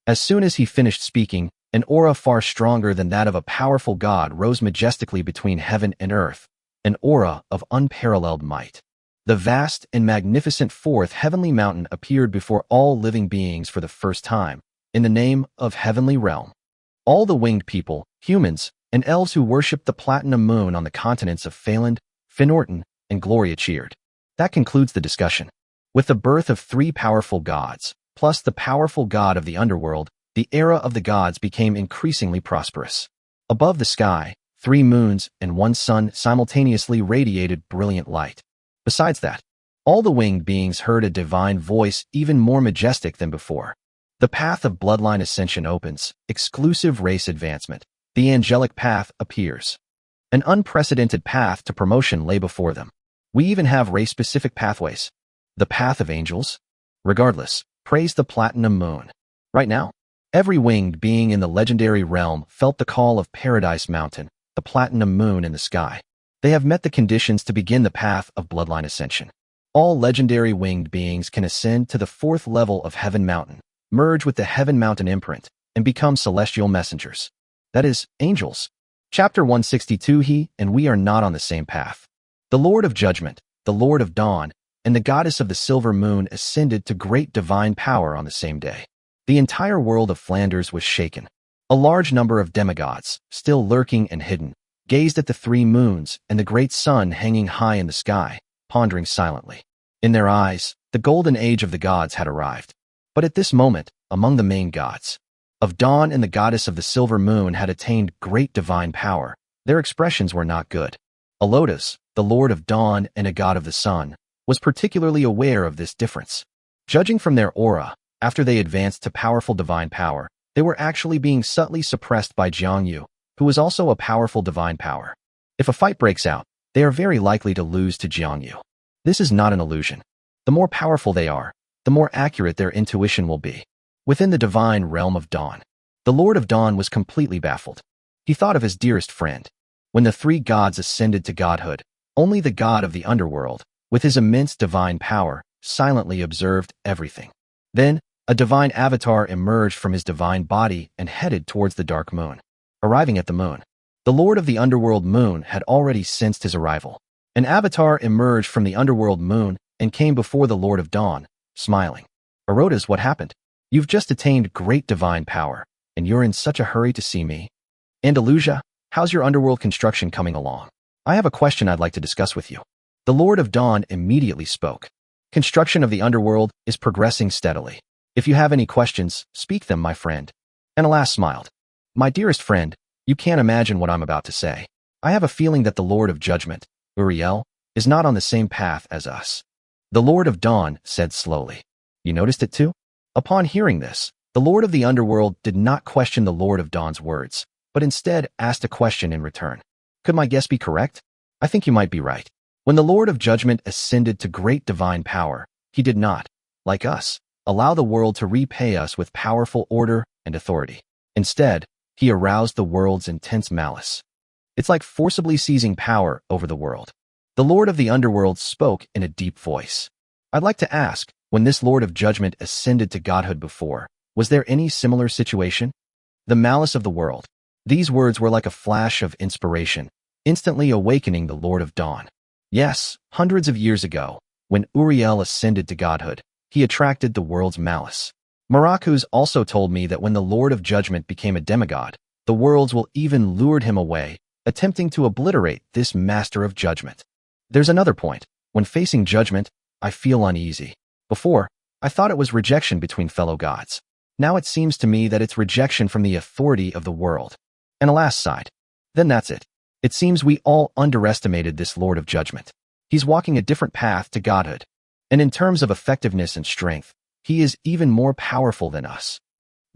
As soon as he finished speaking, an aura far stronger than that of a powerful god rose majestically between heaven and earth, an aura of unparalleled might. The vast and magnificent 4th heavenly mountain appeared before all living beings for the first time, in the name of Heavenly Realm. All the winged people, humans, and elves who worshipped the platinum moon on the continents of Phaland, Finorton, and Gloria cheered. That concludes the discussion. With the birth of 3 powerful gods, plus the powerful god of the underworld, the era of the gods became increasingly prosperous. Above the sky, 3 moons, and 1 sun simultaneously radiated brilliant light. Besides that, all the winged beings heard a divine voice even more majestic than before. The path of bloodline ascension opens, exclusive race advancement. The angelic path appears. An unprecedented path to promotion lay before them. We even have race-specific pathways. The path of angels? Regardless, praise the platinum moon. Right now, every winged being in the legendary realm felt the call of Paradise Mountain, the platinum moon in the sky. They have met the conditions to begin the path of bloodline ascension. All legendary winged beings can ascend to the 4th level of Heaven Mountain, merge with the Heaven Mountain imprint, and become celestial messengers. That is, angels. Chapter 162 He and we are not on the same path. The Lord of Judgment, the Lord of Dawn, and the goddess of the silver moon ascended to great divine power on the same day. The entire world of Flanders was shaken. A large number of demigods, still lurking and hidden, gazed at the 3 moons and the great sun hanging high in the sky, pondering silently. In their eyes, the golden age of the gods had arrived. But at this moment, among the main gods of dawn and the goddess of the silver moon had attained great divine power, their expressions were not good. Alotus, the lord of dawn and a god of the sun, was particularly aware of this difference. Judging from their aura, after they advanced to powerful divine power, they were actually being subtly suppressed by Jiangyu, who was also a powerful divine power. If a fight breaks out, they are very likely to lose to Jiangyu. This is not an illusion. The more powerful they are, the more accurate their intuition will be. Within the divine realm of dawn, the Lord of Dawn was completely baffled. He thought of his dearest friend. When the 3 gods ascended to godhood, only the god of the underworld, with his immense divine power, silently observed everything. Then, a divine avatar emerged from his divine body and headed towards the dark moon. Arriving at the moon, the Lord of the Underworld Moon had already sensed his arrival. An avatar emerged from the Underworld Moon and came before the Lord of Dawn, smiling. Arotas, what happened? You've just attained great divine power, and you're in such a hurry to see me. Andalusia, how's your underworld construction coming along? I have a question I'd like to discuss with you. The Lord of Dawn immediately spoke. Construction of the underworld is progressing steadily. If you have any questions, speak them, my friend. And Alas smiled. My dearest friend, you can't imagine what I'm about to say. I have a feeling that the Lord of Judgment, Uriel, is not on the same path as us. The Lord of Dawn said slowly. You noticed it too? Upon hearing this, the Lord of the Underworld did not question the Lord of Dawn's words, but instead asked a question in return. Could my guess be correct? I think you might be right. When the Lord of Judgment ascended to great divine power, he did not, like us, allow the world to repay us with powerful order and authority. Instead, he aroused the world's intense malice. It's like forcibly seizing power over the world. The Lord of the Underworld spoke in a deep voice. I'd like to ask, when this Lord of Judgment ascended to godhood before, was there any similar situation? The malice of the world. These words were like a flash of inspiration, instantly awakening the Lord of Dawn. Yes, hundreds of years ago, when Uriel ascended to godhood, he attracted the world's malice. Marakus also told me that when the Lord of Judgment became a demigod, the worlds will even lured him away, attempting to obliterate this master of judgment. There's another point. When facing judgment, I feel uneasy. Before, I thought it was rejection between fellow gods. Now it seems to me that it's rejection from the authority of the world. And Alas sighed. Then that's it. It seems we all underestimated this Lord of Judgment. He's walking a different path to godhood. And in terms of effectiveness and strength, he is even more powerful than us.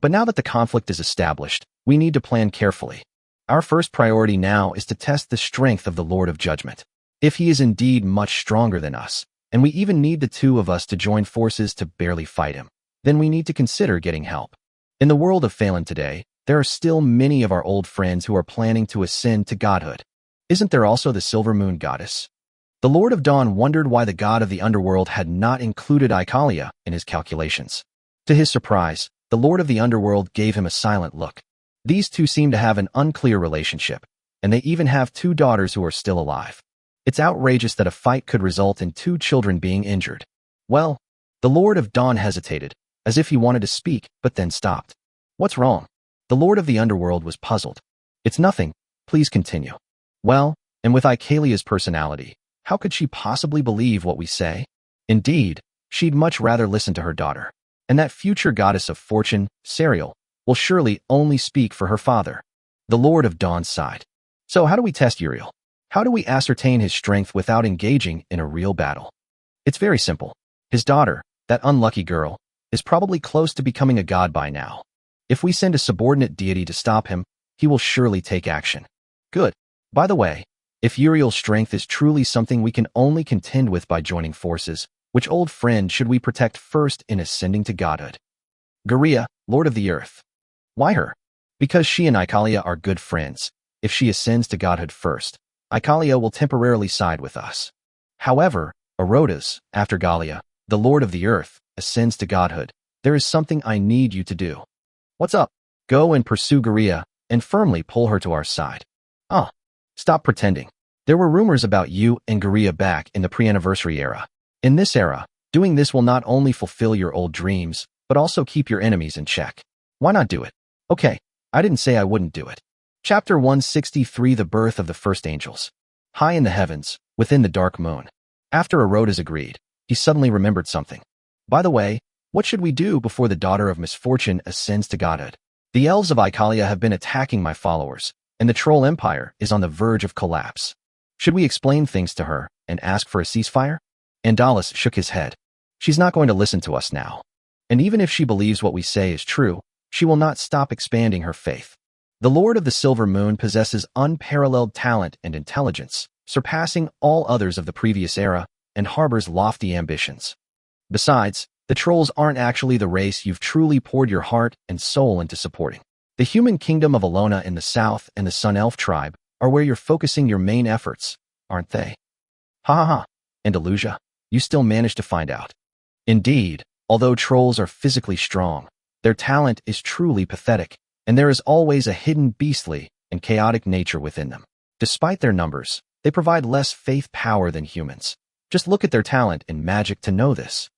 But now that the conflict is established, we need to plan carefully. Our first priority now is to test the strength of the Lord of Judgment. If he is indeed much stronger than us, and we even need the 2 of us to join forces to barely fight him, then we need to consider getting help. In the world of Phelan today, there are still many of our old friends who are planning to ascend to godhood. Isn't there also the Silver Moon Goddess? The Lord of Dawn wondered why the god of the underworld had not included Icalia in his calculations. To his surprise, the Lord of the Underworld gave him a silent look. These 2 seem to have an unclear relationship, and they even have 2 daughters who are still alive. It's outrageous that a fight could result in 2 children being injured. Well, the Lord of Dawn hesitated, as if he wanted to speak, but then stopped. What's wrong? The Lord of the Underworld was puzzled. It's nothing, please continue. Well, and with Icalia's personality, how could she possibly believe what we say? Indeed, she'd much rather listen to her daughter. And that future goddess of fortune, Serial, will surely only speak for her father. The Lord of Dawn sighed. So how do we test Uriel? How do we ascertain his strength without engaging in a real battle? It's very simple. His daughter, that unlucky girl, is probably close to becoming a god by now. If we send a subordinate deity to stop him, he will surely take action. Good. By the way, if Uriel's strength is truly something we can only contend with by joining forces, which old friend should we protect first in ascending to godhood? Garia, Lord of the Earth. Why her? Because she and Ikalia are good friends. If she ascends to godhood first, Ikalia will temporarily side with us. However, Orotas, after Galia, the Lord of the Earth, ascends to godhood, there is something I need you to do. What's up? Go and pursue Garia and firmly pull her to our side. Stop pretending. There were rumors about you and Garia back in the pre-anniversary era. In this era, doing this will not only fulfill your old dreams, but also keep your enemies in check. Why not do it? Okay, I didn't say I wouldn't do it. Chapter 163 The Birth of the First Angels. High in the heavens, within the dark moon. After Orotas agreed, he suddenly remembered something. By the way, what should we do before the daughter of misfortune ascends to godhood? The elves of Ikalia have been attacking my followers, and the troll empire is on the verge of collapse. Should we explain things to her and ask for a ceasefire? Andalis shook his head. She's not going to listen to us now. And even if she believes what we say is true, she will not stop expanding her faith. The Lord of the Silver Moon possesses unparalleled talent and intelligence, surpassing all others of the previous era, and harbors lofty ambitions. Besides, the trolls aren't actually the race you've truly poured your heart and soul into supporting. The human kingdom of Alona in the south and the Sun Elf tribe are where you're focusing your main efforts, aren't they? Ha ha ha. Andalusia, you still managed to find out. Indeed, although trolls are physically strong, their talent is truly pathetic, and there is always a hidden beastly and chaotic nature within them. Despite their numbers, they provide less faith power than humans. Just look at their talent in magic to know this.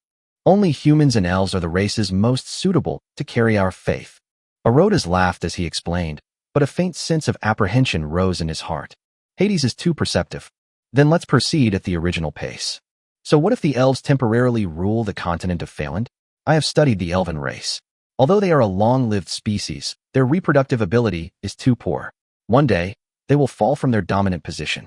Only humans and elves are the races most suitable to carry our faith. Orotas laughed as he explained, but a faint sense of apprehension rose in his heart. Hades is too perceptive. Then let's proceed at the original pace. So what if the elves temporarily rule the continent of Phaland? I have studied the elven race. Although they are a long-lived species, their reproductive ability is too poor. One day, they will fall from their dominant position.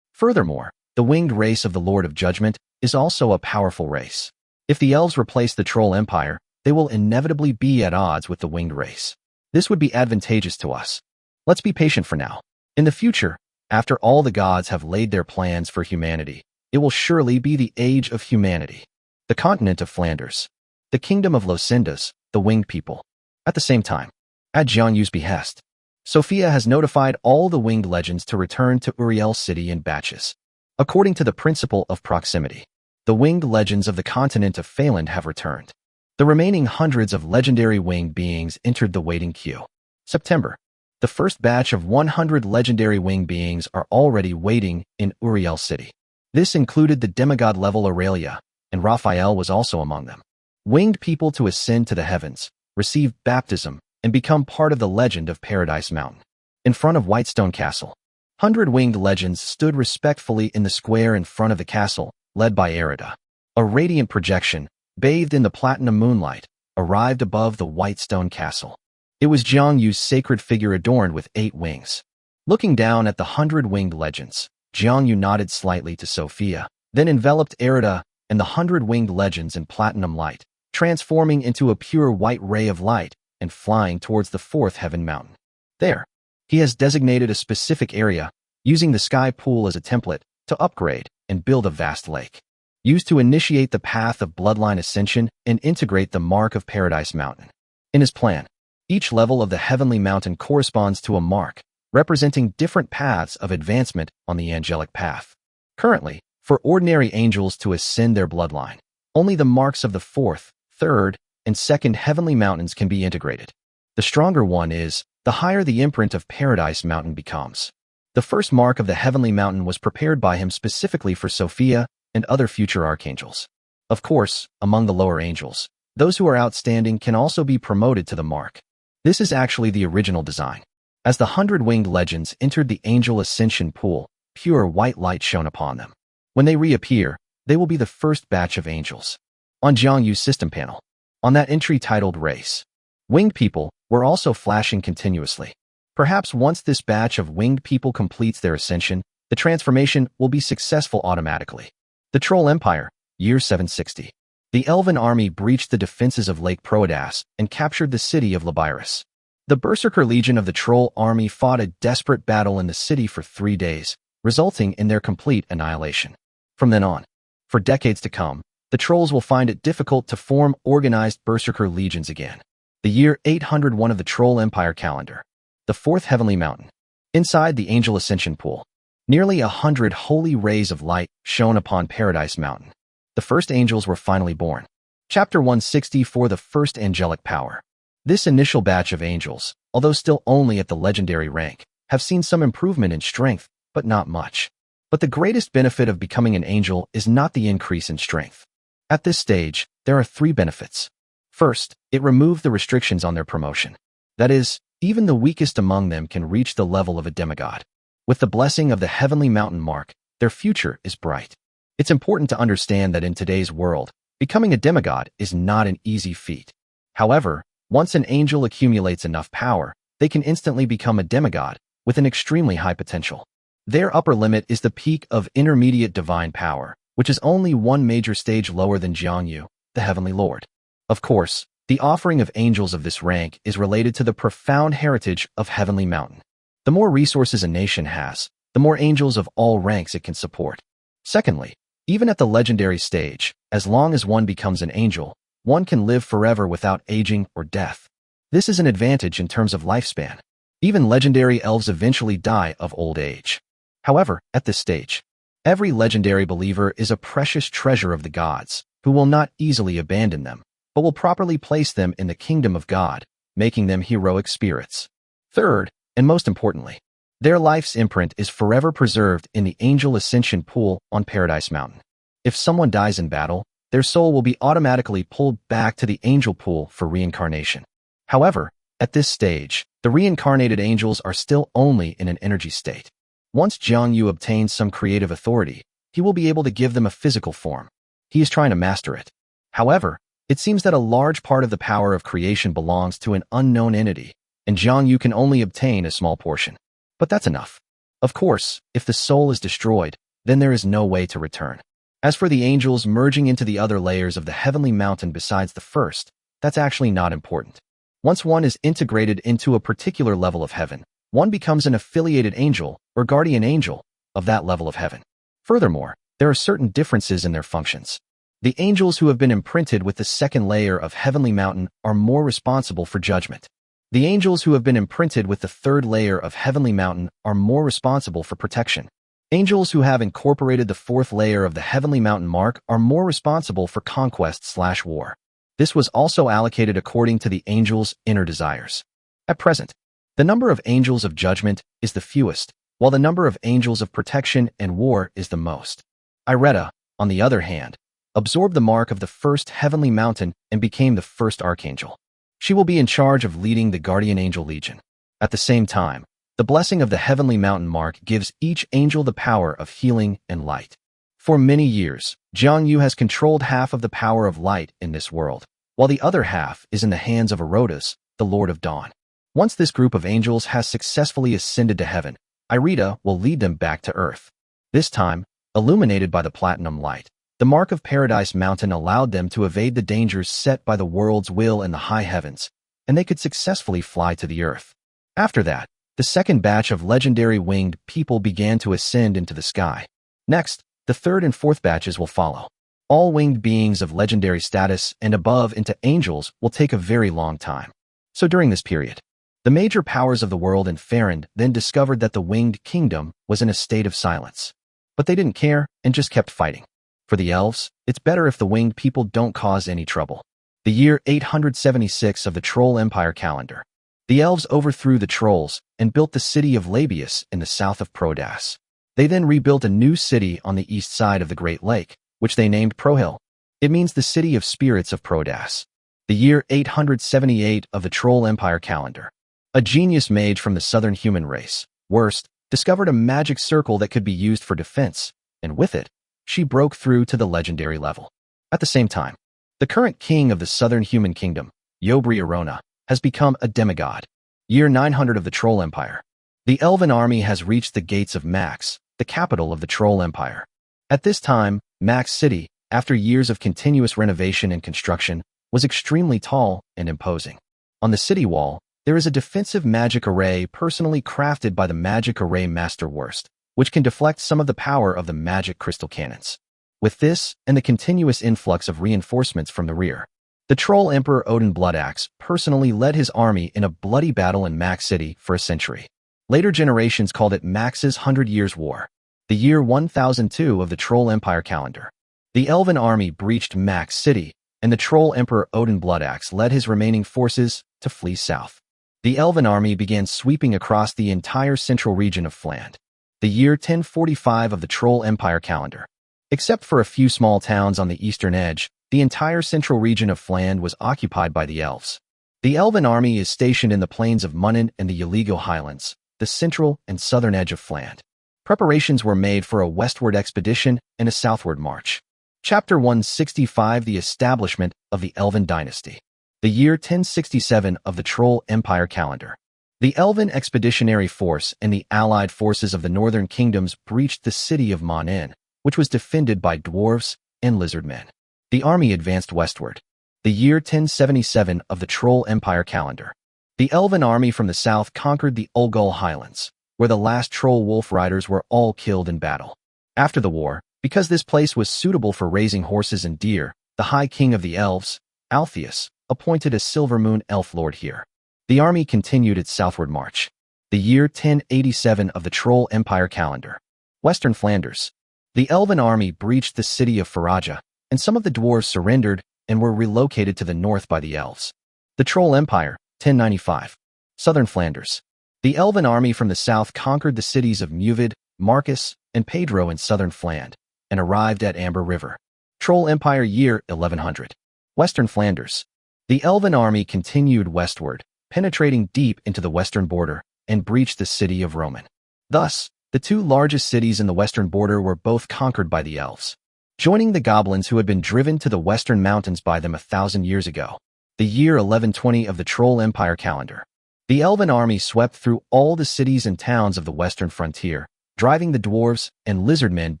Furthermore, the winged race of the Lord of Judgment is also a powerful race. If the elves replace the troll empire, they will inevitably be at odds with the winged race. This would be advantageous to us. Let's be patient for now. In the future, after all the gods have laid their plans for humanity, it will surely be the age of humanity. The continent of Flanders. The kingdom of Locindas, the winged people. At the same time, at Jiang Yu's behest, Sophia has notified all the winged legends to return to Uriel City in batches. According to the principle of proximity, the winged legends of the continent of Phaland have returned. The remaining hundreds of legendary winged beings entered the waiting queue. September. The first batch of 100 legendary winged beings are already waiting in Uriel City. This included the demigod-level Aurelia, and Raphael was also among them. Winged people to ascend to the heavens, receive baptism, and become part of the legend of Paradise Mountain. In front of Whitestone Castle, 100 winged legends stood respectfully in the square in front of the castle, led by Erida. A radiant projection, bathed in the platinum moonlight, arrived above the Whitestone Castle. It was Jiang Yu's sacred figure adorned with 8 wings. Looking down at the 100 winged legends, Jiang Yu nodded slightly to Sophia, then enveloped Erida and the 100 winged legends in platinum light, transforming into a pure white ray of light and flying towards the 4th heaven mountain. There, he has designated a specific area, using the sky pool as a template, to upgrade and build a vast lake. Used to initiate the path of bloodline ascension and integrate the mark of Paradise Mountain. In his plan, each level of the heavenly mountain corresponds to a mark, representing different paths of advancement on the angelic path. Currently, for ordinary angels to ascend their bloodline, only the marks of the 4th, 3rd, and 2nd heavenly mountains can be integrated. The stronger one is, the higher the imprint of Paradise Mountain becomes. The first mark of the heavenly mountain was prepared by him specifically for Sophia and other future archangels. Of course, among the lower angels, those who are outstanding can also be promoted to the mark. This is actually the original design. As the 100 winged legends entered the angel ascension pool, pure white light shone upon them. When they reappear, they will be the first batch of angels. On Jiang Yu's system panel, on that entry titled Race, winged people were also flashing continuously. Perhaps once this batch of winged people completes their ascension, the transformation will be successful automatically. The Troll Empire, year 760. The Elven army breached the defenses of Lake Proedas and captured the city of Labyrus. The Berserker Legion of the Troll army fought a desperate battle in the city for 3 days, resulting in their complete annihilation. From then on, for decades to come, the Trolls will find it difficult to form organized Berserker legions again. The year 801 of the Troll Empire calendar. The fourth heavenly mountain. Inside the Angel Ascension Pool, nearly 100 holy rays of light shone upon Paradise Mountain. The first angels were finally born. Chapter 164. The first angelic power. This initial batch of angels, although still only at the legendary rank, have seen some improvement in strength, but not much. But the greatest benefit of becoming an angel is not the increase in strength. At this stage, there are 3 benefits. First, it removed the restrictions on their promotion. That is, even the weakest among them can reach the level of a demigod. With the blessing of the heavenly mountain mark, their future is bright. It's important to understand that in today's world, becoming a demigod is not an easy feat. However, once an angel accumulates enough power, they can instantly become a demigod with an extremely high potential. Their upper limit is the peak of intermediate divine power, which is only one major stage lower than Jiangyu, the heavenly lord. Of course, the offering of angels of this rank is related to the profound heritage of Heavenly Mountain. The more resources a nation has, the more angels of all ranks it can support. Secondly, even at the legendary stage, as long as one becomes an angel, one can live forever without aging or death. This is an advantage in terms of lifespan. Even legendary elves eventually die of old age. However, at this stage, every legendary believer is a precious treasure of the gods, who will not easily abandon them, but will properly place them in the kingdom of God, making them heroic spirits. Third, and most importantly, their life's imprint is forever preserved in the Angel Ascension Pool on Paradise Mountain. If someone dies in battle, their soul will be automatically pulled back to the angel pool for reincarnation. However, at this stage, the reincarnated angels are still only in an energy state. Once Jiangyu obtains some creative authority, he will be able to give them a physical form. He is trying to master it. However, it seems that a large part of the power of creation belongs to an unknown entity, and Jiangyu can only obtain a small portion. But that's enough. Of course, if the soul is destroyed, then there is no way to return. As for the angels merging into the other layers of the heavenly mountain besides the first, that's actually not important. Once one is integrated into a particular level of heaven, one becomes an affiliated angel or guardian angel of that level of heaven. Furthermore, there are certain differences in their functions. The angels who have been imprinted with the second layer of Heavenly Mountain are more responsible for judgment. The angels who have been imprinted with the third layer of Heavenly Mountain are more responsible for protection. Angels who have incorporated the fourth layer of the Heavenly Mountain mark are more responsible for conquest/war. This was also allocated according to the angels' inner desires. At present, the number of angels of judgment is the fewest, while the number of angels of protection and war is the most. Ireta, on the other hand, absorbed the mark of the first heavenly mountain and became the first archangel. She will be in charge of leading the Guardian Angel Legion. At the same time, the blessing of the heavenly mountain mark gives each angel the power of healing and light. For many years, Jiangyu has controlled half of the power of light in this world, while the other half is in the hands of Erotus, the Lord of Dawn. Once this group of angels has successfully ascended to heaven, Ireta will lead them back to Earth. This time, illuminated by the platinum light, the mark of Paradise Mountain allowed them to evade the dangers set by the world's will in the high heavens, and they could successfully fly to the Earth. After that, the second batch of legendary winged people began to ascend into the sky. Next, the third and fourth batches will follow. All winged beings of legendary status and above into angels will take a very long time. So during this period, the major powers of the world in Farron then discovered that the winged kingdom was in a state of silence. But they didn't care and just kept fighting. For the elves, it's better if the winged people don't cause any trouble. The year 876 of the Troll Empire calendar. The elves overthrew the trolls and built the city of Labius in the south of Prodas. They then rebuilt a new city on the east side of the Great Lake, which they named Prohill. It means the city of spirits of Prodas. The year 878 of the Troll Empire calendar. A genius mage from the southern human race, Worst, discovered a magic circle that could be used for defense, and with it, she broke through to the legendary level. At the same time, the current king of the southern human kingdom, Yobri Arona, has become a demigod. Year 900 of the Troll Empire. The Elven army has reached the gates of Max, the capital of the Troll Empire. At this time, Max City, after years of continuous renovation and construction, was extremely tall and imposing. On the city wall, there is a defensive magic array personally crafted by the magic array master Wurst, which can deflect some of the power of the magic crystal cannons. With this, and the continuous influx of reinforcements from the rear, the Troll Emperor Odin Bloodaxe personally led his army in a bloody battle in Max City for a century. Later generations called it Max's 100 Years' War. The year 1002 of the Troll Empire calendar. The Elven army breached Max City, and the Troll Emperor Odin Bloodaxe led his remaining forces to flee south. The Elven army began sweeping across the entire central region of Fland. The year 1045 of the Troll Empire calendar. Except for a few small towns on the eastern edge, the entire central region of Fland was occupied by the elves. The Elven army is stationed in the plains of Munnan and the Yaligo Highlands, the central and southern edge of Fland. Preparations were made for a westward expedition and a southward march. Chapter 165 The Establishment of the Elven Dynasty. The year 1067 of the Troll Empire calendar. The Elven Expeditionary Force and the allied forces of the northern kingdoms breached the city of Manhwa, which was defended by dwarves and lizardmen. The army advanced westward. The year 1077 of the Troll Empire calendar. The Elven army from the south conquered the Ulgul Highlands, where the last troll wolf riders were all killed in battle. After the war, because this place was suitable for raising horses and deer, the High King of the Elves, Alpheus, appointed a Silver Moon Elf Lord here. The army continued its southward march. The year 1087 of the Troll Empire calendar. Western Flanders. The Elven army breached the city of Faraja, and some of the dwarves surrendered and were relocated to the north by the elves. The Troll Empire, 1095. Southern Flanders. The Elven army from the south conquered the cities of Muvid, Marcus, and Pedro in southern Fland, and arrived at Amber River. Troll Empire year 1100. Western Flanders. The Elven army continued westward, penetrating deep into the western border, and breached the city of Roman. Thus, the two largest cities in the western border were both conquered by the elves, joining the goblins who had been driven to the western mountains by them 1,000 years ago. The year 1120 of the Troll Empire calendar. The Elven army swept through all the cities and towns of the western frontier, driving the dwarves and lizardmen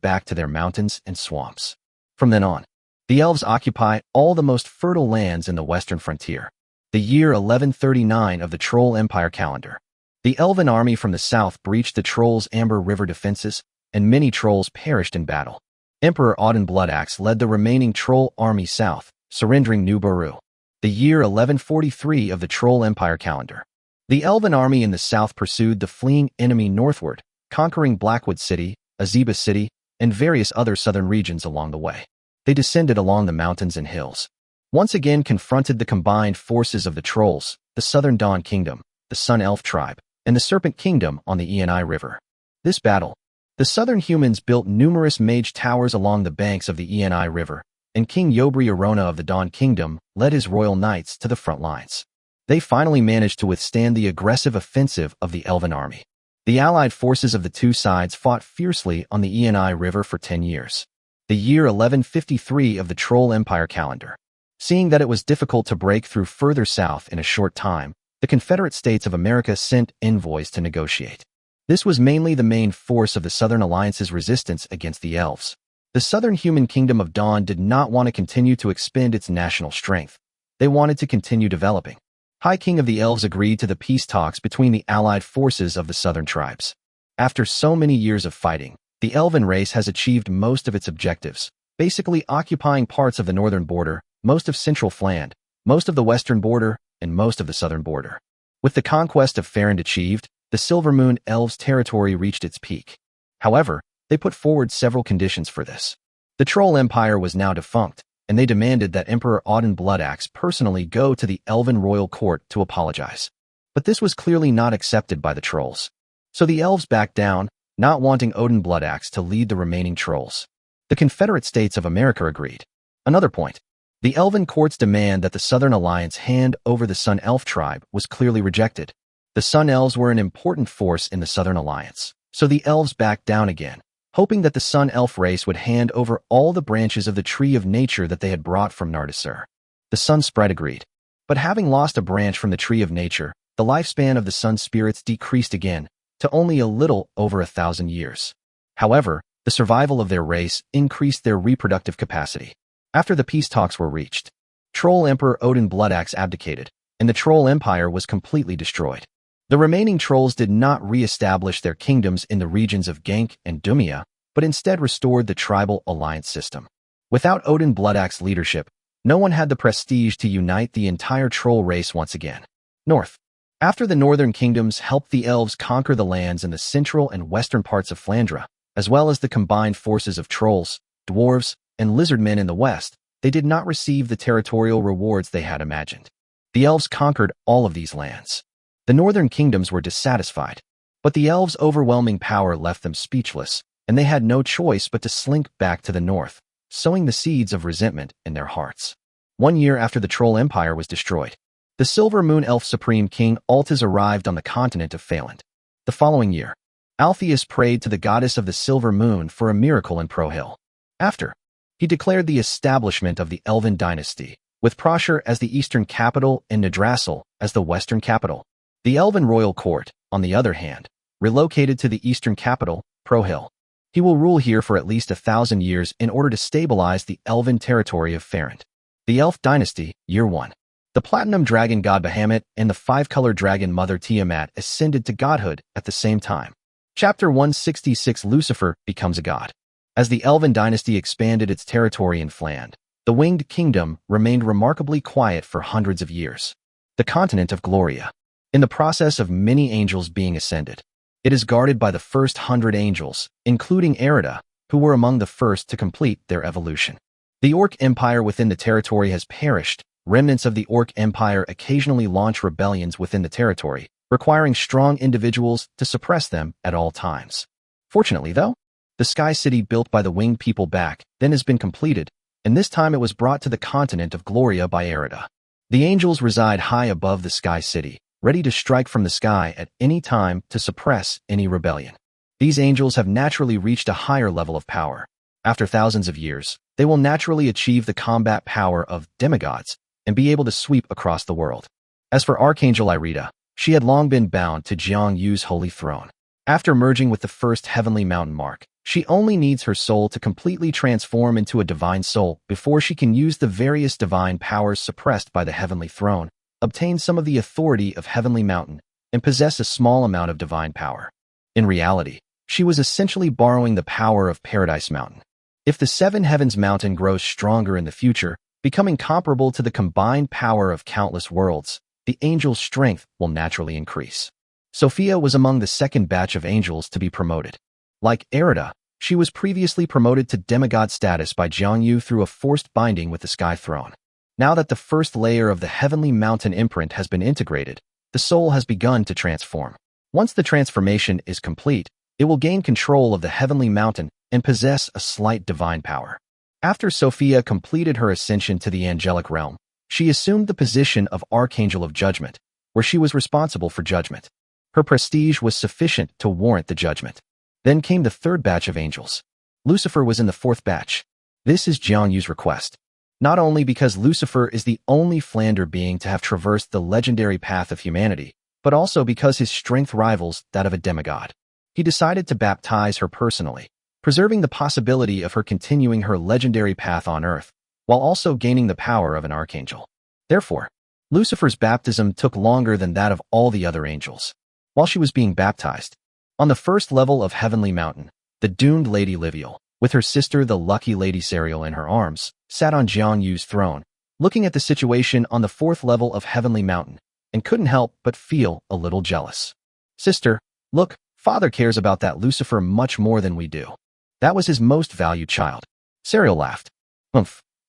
back to their mountains and swamps. From then on, the elves occupy all the most fertile lands in the western frontier. The year 1139 of the Troll Empire calendar. The Elven army from the south breached the Trolls' Amber River defenses, and many trolls perished in battle. Emperor Odin Bloodaxe led the remaining troll army south, surrendering New Baru. The year 1143 of the Troll Empire calendar. The Elven army in the south pursued the fleeing enemy northward, conquering Blackwood City, Azeba City, and various other southern regions along the way. They descended along the mountains and hills. Once again confronted the combined forces of the Trolls, the Southern Dawn Kingdom, the Sun Elf Tribe, and the Serpent Kingdom on the Eni River. This battle, the southern humans built numerous mage towers along the banks of the Eni River, and King Yobri Arona of the Dawn Kingdom led his royal knights to the front lines. They finally managed to withstand the aggressive offensive of the Elven army. The allied forces of the two sides fought fiercely on the Eni River for 10 years. The year 1153 of the Troll Empire calendar. Seeing that it was difficult to break through further south in a short time, the Confederate States of America sent envoys to negotiate. This was mainly the main force of the Southern Alliance's resistance against the elves. The Southern Human Kingdom of Dawn did not want to continue to expend its national strength. They wanted to continue developing. High King of the Elves agreed to the peace talks between the allied forces of the southern tribes. After so many years of fighting, the Elven race has achieved most of its objectives, basically occupying parts of the northern border, most of central Fland, most of the western border, and most of the southern border. With the conquest of Farrand achieved, the Silver Moon Elves' territory reached its peak. However, they put forward several conditions for this. The Troll Empire was now defunct, and they demanded that Emperor Odin Bloodaxe personally go to the Elven royal court to apologize. But this was clearly not accepted by the trolls. So the elves backed down, not wanting Odin Bloodaxe to lead the remaining trolls. The Confederate States of America agreed. Another point. The Elven court's demand that the Southern Alliance hand over the Sun Elf tribe was clearly rejected. The Sun Elves were an important force in the Southern Alliance, so the elves backed down again, hoping that the Sun Elf race would hand over all the branches of the Tree of Nature that they had brought from Nardasur. The Sun Sprite agreed. But having lost a branch from the Tree of Nature, the lifespan of the sun spirits decreased again to only a little over 1,000 years. However, the survival of their race increased their reproductive capacity. After the peace talks were reached, Troll Emperor Odin Bloodaxe abdicated, and the Troll Empire was completely destroyed. The remaining trolls did not re-establish their kingdoms in the regions of Gank and Dumia, but instead restored the tribal alliance system. Without Odin Bloodaxe's leadership, no one had the prestige to unite the entire troll race once again. North. After the northern kingdoms helped the elves conquer the lands in the central and western parts of Flandra, as well as the combined forces of trolls, dwarves, and lizardmen in the west, they did not receive the territorial rewards they had imagined. The elves conquered all of these lands. The northern kingdoms were dissatisfied, but the elves' overwhelming power left them speechless, and they had no choice but to slink back to the north, sowing the seeds of resentment in their hearts. 1 year after the Troll Empire was destroyed, the Silver Moon Elf Supreme King Altaz arrived on the continent of Phaland. The following year, Alpheus prayed to the goddess of the Silver Moon for a miracle in Prohill. After, he declared the establishment of the Elven dynasty, with Prosher as the eastern capital and Yggdrasil as the western capital. The Elven royal court, on the other hand, relocated to the eastern capital, Prohill. He will rule here for at least 1,000 years in order to stabilize the Elven territory of Farrand. The Elf Dynasty, Year 1. The Platinum Dragon God Bahamut and the five-color dragon Mother Tiamat ascended to godhood at the same time. Chapter 166 Lucifer becomes a god. As the Elven dynasty expanded its territory in Fland, the Winged Kingdom remained remarkably quiet for hundreds of years. The continent of Gloria. In the process of many angels being ascended, it is guarded by the first 100 angels, including Erida, who were among the first to complete their evolution. The Orc Empire within the territory has perished. Remnants of the Orc Empire occasionally launch rebellions within the territory, requiring strong individuals to suppress them at all times. Fortunately, though, the Sky City built by the Winged People back then has been completed, and this time it was brought to the continent of Gloria by Erida. The angels reside high above the Sky City, ready to strike from the sky at any time to suppress any rebellion. These angels have naturally reached a higher level of power. After thousands of years, they will naturally achieve the combat power of demigods and be able to sweep across the world. As for Archangel Irida, she had long been bound to Jiang Yu's holy throne. After merging with the first heavenly mountain mark, she only needs her soul to completely transform into a divine soul before she can use the various divine powers suppressed by the heavenly throne, obtain some of the authority of Heavenly Mountain, and possess a small amount of divine power. In reality, she was essentially borrowing the power of Paradise Mountain. If the Seven Heavens Mountain grows stronger in the future, becoming comparable to the combined power of countless worlds, the angel's strength will naturally increase. Sophia was among the second batch of angels to be promoted. Like Erida, she was previously promoted to demigod status by Jiangyu through a forced binding with the Sky Throne. Now that the first layer of the Heavenly Mountain imprint has been integrated, the soul has begun to transform. Once the transformation is complete, it will gain control of the Heavenly Mountain and possess a slight divine power. After Sophia completed her ascension to the angelic realm, she assumed the position of Archangel of Judgment, where she was responsible for judgment. Her prestige was sufficient to warrant the judgment. Then came the third batch of angels. Lucifer was in the fourth batch. This is Jiangyu's request. Not only because Lucifer is the only Flander being to have traversed the legendary path of humanity, but also because his strength rivals that of a demigod. He decided to baptize her personally, preserving the possibility of her continuing her legendary path on Earth, while also gaining the power of an archangel. Therefore, Lucifer's baptism took longer than that of all the other angels. While she was being baptized, on the first level of Heavenly Mountain, the doomed Lady Liviel, with her sister the lucky Lady Serial in her arms, sat on Jiang Yu's throne, looking at the situation on the fourth level of Heavenly Mountain, and couldn't help but feel a little jealous. Sister, look, Father cares about that Lucifer much more than we do. That was his most valued child. Serial laughed.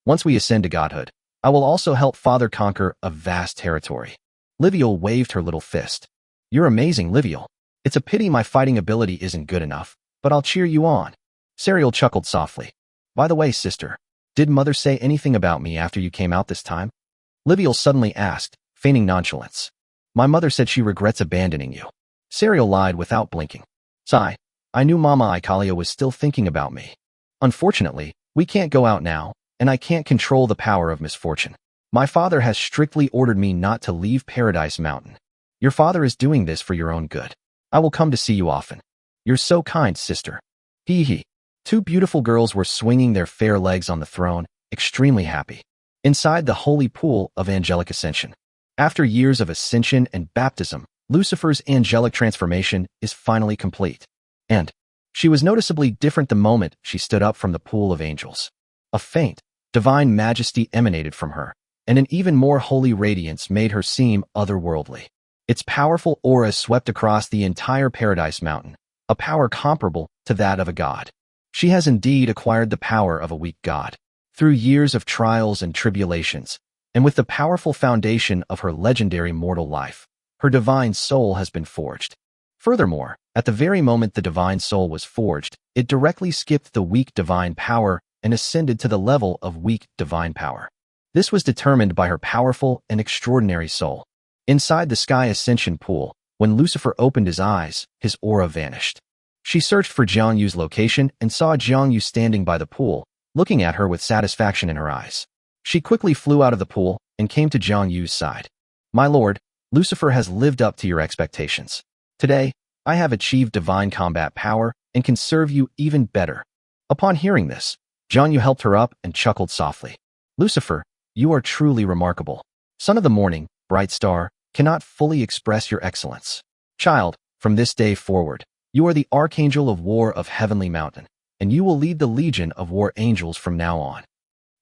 Once we ascend to godhood, I will also help Father conquer a vast territory. Liviel waved her little fist. You're amazing, Liviel. It's a pity my fighting ability isn't good enough, but I'll cheer you on. Serial chuckled softly. By the way, sister, did Mother say anything about me after you came out this time? Liviel suddenly asked, feigning nonchalance. My mother said she regrets abandoning you. Serial lied without blinking. Sigh. I knew Mama Ikalia was still thinking about me. Unfortunately, we can't go out now, and I can't control the power of misfortune. My father has strictly ordered me not to leave Paradise Mountain. Your father is doing this for your own good. I will come to see you often. You're so kind, sister. Hee hee. Two beautiful girls were swinging their fair legs on the throne, extremely happy. Inside the holy pool of angelic ascension. After years of ascension and baptism, Lucifer's angelic transformation is finally complete. And she was noticeably different the moment she stood up from the pool of angels. A faint, divine majesty emanated from her, and an even more holy radiance made her seem otherworldly. Its powerful aura swept across the entire Paradise Mountain, a power comparable to that of a god. She has indeed acquired the power of a weak god. Through years of trials and tribulations, and with the powerful foundation of her legendary mortal life, her divine soul has been forged. Furthermore, at the very moment the divine soul was forged, it directly skipped the weak divine power and ascended to the level of weak divine power. This was determined by her powerful and extraordinary soul. Inside the sky ascension pool, when Lucifer opened his eyes, his aura vanished. She searched for Jiang Yu's location and saw Jiang Yu standing by the pool, looking at her with satisfaction in her eyes. She quickly flew out of the pool and came to Jiang Yu's side. My lord, Lucifer has lived up to your expectations. Today, I have achieved divine combat power and can serve you even better. Upon hearing this, Jiang Yu helped her up and chuckled softly. Lucifer, you are truly remarkable. Son of the morning, bright star, cannot fully express your excellence. Child, from this day forward, you are the archangel of war of Heavenly Mountain, and you will lead the legion of war angels from now on.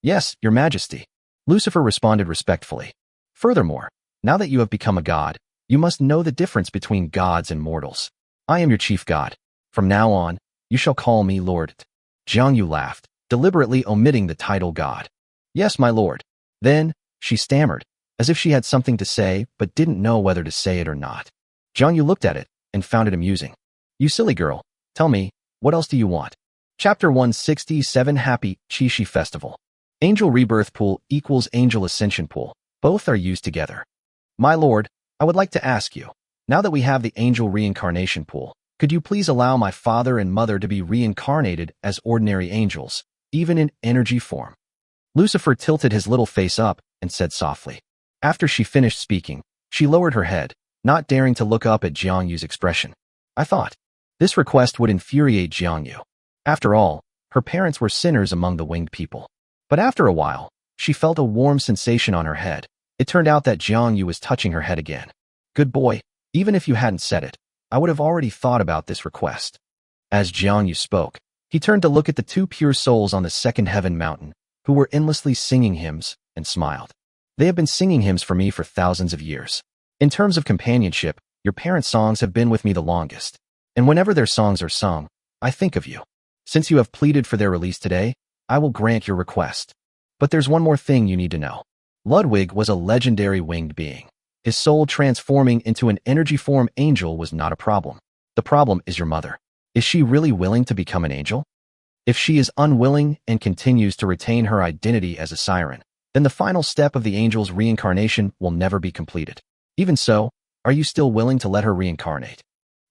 Yes, your majesty. Lucifer responded respectfully. Furthermore, now that you have become a god, you must know the difference between gods and mortals. I am your chief god. From now on, you shall call me Lord. Jiang Yu laughed, deliberately omitting the title god. Yes, my lord. Then, she stammered, as if she had something to say but didn't know whether to say it or not. Jiang Yu looked at it and found it amusing. You silly girl, tell me, what else do you want? Chapter 167 Happy Qixi Festival. Angel Rebirth Pool equals Angel Ascension Pool. Both are used together. My lord, I would like to ask you, now that we have the Angel Reincarnation Pool, could you please allow my father and mother to be reincarnated as ordinary angels, even in energy form? Lucifer tilted his little face up and said softly. After she finished speaking, she lowered her head, not daring to look up at Jiang Yu's expression. I thought this request would infuriate Jiang Yu. After all, her parents were sinners among the winged people. But after a while, she felt a warm sensation on her head. It turned out that Jiang Yu was touching her head again. Good boy, even if you hadn't said it, I would have already thought about this request. As Jiang Yu spoke, he turned to look at the two pure souls on the second heaven mountain, who were endlessly singing hymns, and smiled. They have been singing hymns for me for thousands of years. In terms of companionship, your parents' songs have been with me the longest. And whenever their songs are sung, I think of you. Since you have pleaded for their release today, I will grant your request. But there's one more thing you need to know. Ludwig was a legendary winged being. His soul transforming into an energy form angel was not a problem. The problem is your mother. Is she really willing to become an angel? If she is unwilling and continues to retain her identity as a siren, then the final step of the angel's reincarnation will never be completed. Even so, are you still willing to let her reincarnate?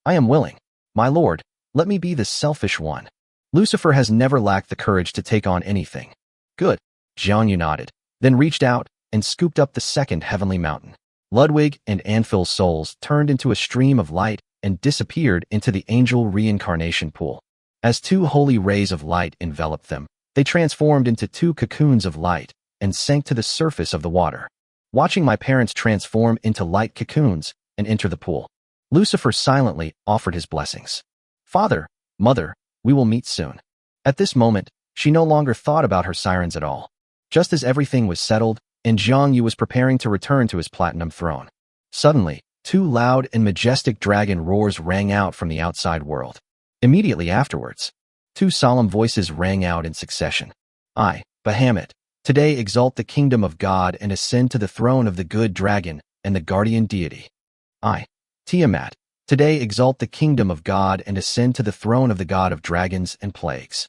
I am willing. My lord, let me be the selfish one. Lucifer has never lacked the courage to take on anything. Good. Jiang Yu nodded, then reached out and scooped up the second heavenly mountain. Ludwig and Anphil's souls turned into a stream of light and disappeared into the angel reincarnation pool. As two holy rays of light enveloped them, they transformed into two cocoons of light and sank to the surface of the water. Watching my parents transform into light cocoons and enter the pool, Lucifer silently offered his blessings. Father, mother, we will meet soon. At this moment, she no longer thought about her sirens at all. Just as everything was settled, and Jiang Yu was preparing to return to his platinum throne. Suddenly, two loud and majestic dragon roars rang out from the outside world. Immediately afterwards, two solemn voices rang out in succession. I, Bahamut, today exalt the kingdom of God and ascend to the throne of the good dragon and the guardian deity. I, Tiamat, today exalt the kingdom of God and ascend to the throne of the god of dragons and plagues.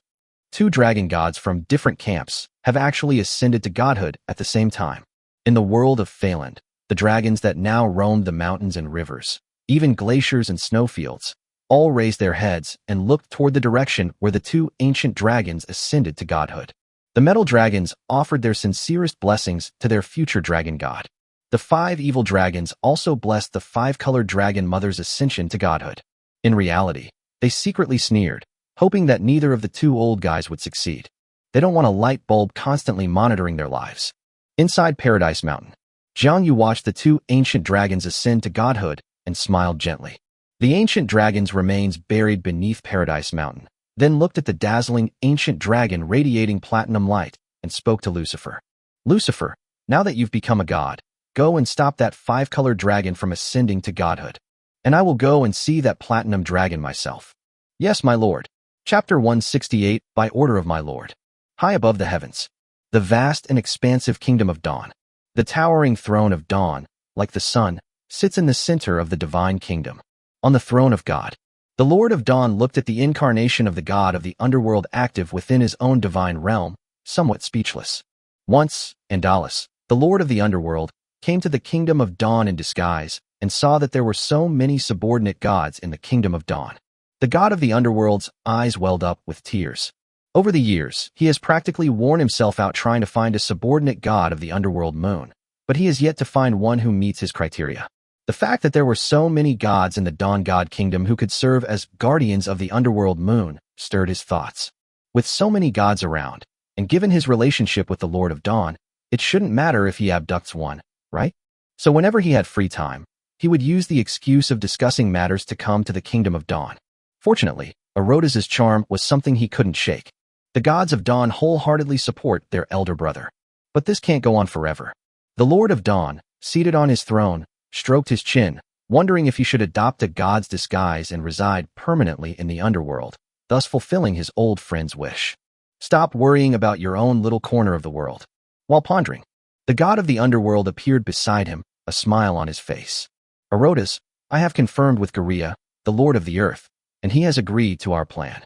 Two dragon gods from different camps have actually ascended to godhood at the same time. In the world of Phaland, the dragons that now roamed the mountains and rivers, even glaciers and snowfields, all raised their heads and looked toward the direction where the two ancient dragons ascended to godhood. The metal dragons offered their sincerest blessings to their future dragon god. The 5 evil dragons also blessed the 5-colored dragon mother's ascension to godhood. In reality, they secretly sneered, hoping that neither of the 2 old guys would succeed. They don't want a light bulb constantly monitoring their lives. Inside Paradise Mountain, Jiang Yu watched the 2 ancient dragons ascend to godhood and smiled gently. The ancient dragon's remains buried beneath Paradise Mountain, then looked at the dazzling ancient dragon radiating platinum light and spoke to Lucifer. Lucifer, now that you've become a god, go and stop that 5-colored dragon from ascending to godhood. And I will go and see that platinum dragon myself. Yes, my lord. Chapter 168, by order of my lord. High above the heavens, the vast and expansive kingdom of Dawn. The towering throne of Dawn, like the sun, sits in the center of the divine kingdom. On the throne of God, the Lord of Dawn looked at the incarnation of the god of the underworld active within his own divine realm, somewhat speechless. Once, Angelic, the Lord of the underworld, came to the kingdom of Dawn in disguise and saw that there were so many subordinate gods in the kingdom of Dawn. The god of the underworld's eyes welled up with tears. Over the years, he has practically worn himself out trying to find a subordinate god of the underworld moon, but he has yet to find one who meets his criteria. The fact that there were so many gods in the Dawn God Kingdom who could serve as guardians of the underworld moon stirred his thoughts. With so many gods around, and given his relationship with the Lord of Dawn, it shouldn't matter if he abducts one, right? So whenever he had free time, he would use the excuse of discussing matters to come to the Kingdom of Dawn. Fortunately, Aroda's charm was something he couldn't shake. The gods of Dawn wholeheartedly support their elder brother. But this can't go on forever. The Lord of Dawn, seated on his throne, stroked his chin, wondering if he should adopt a god's disguise and reside permanently in the underworld, thus fulfilling his old friend's wish. Stop worrying about your own little corner of the world. While pondering, the god of the underworld appeared beside him, a smile on his face. Arodas, I have confirmed with Garia, the Lord of the Earth, and he has agreed to our plan.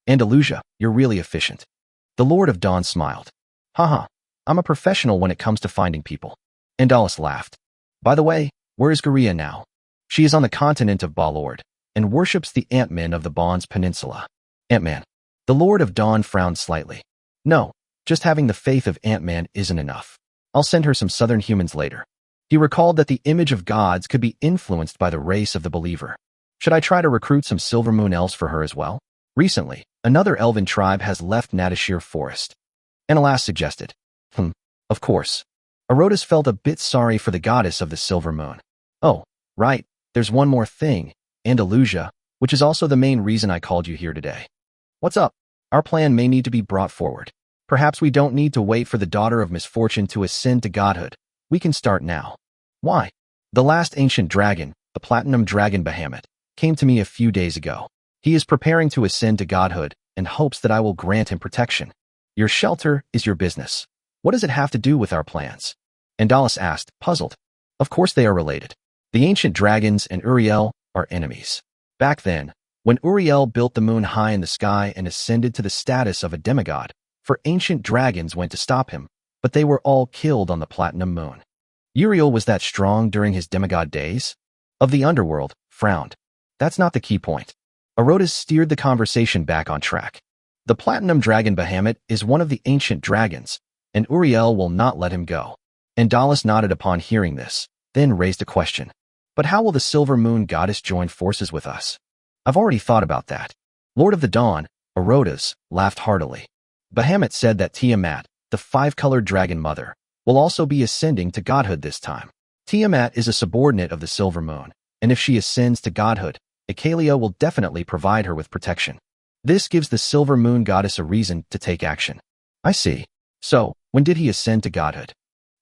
Andalusia, you're really efficient. The Lord of Dawn smiled. Haha, I'm a professional when it comes to finding people. Andalis laughed. By the way, where is Garia now? She is on the continent of Balord, and worships the Ant-Man of the Bonds Peninsula. Ant-Man. The Lord of Dawn frowned slightly. No, just having the faith of Ant-Man isn't enough. I'll send her some southern humans later. He recalled that the image of gods could be influenced by the race of the believer. Should I try to recruit some Silver Moon elves for her as well? Recently, another elven tribe has left Natashir Forest. Analas suggested. Of course. Arodas felt a bit sorry for the goddess of the Silver Moon. Oh, right, there's one more thing, Andalusia, which is also the main reason I called you here today. What's up? Our plan may need to be brought forward. Perhaps we don't need to wait for the daughter of misfortune to ascend to godhood. We can start now. Why? The last ancient dragon, the platinum dragon Bahamut, came to me a few days ago. He is preparing to ascend to godhood and hopes that I will grant him protection. Your shelter is your business. What does it have to do with our plans? Andalis asked, puzzled. Of course they are related. The ancient dragons and Uriel are enemies. Back then, when Uriel built the moon high in the sky and ascended to the status of a demigod, for ancient dragons went to stop him, but they were all killed on the platinum moon. Uriel was that strong during his demigod days? Of the underworld, frowned. That's not the key point. Arodas steered the conversation back on track. The platinum dragon Bahamut is one of the ancient dragons, and Uriel will not let him go. Andalis nodded upon hearing this, then raised a question. But how will the Silver Moon goddess join forces with us? I've already thought about that. Lord of the Dawn, Arodas, laughed heartily. Bahamut said that Tiamat, the 5-colored dragon mother, will also be ascending to godhood this time. Tiamat is a subordinate of the Silver Moon, and if she ascends to godhood, Acalia will definitely provide her with protection. This gives the Silver Moon goddess a reason to take action. I see. So, when did he ascend to godhood?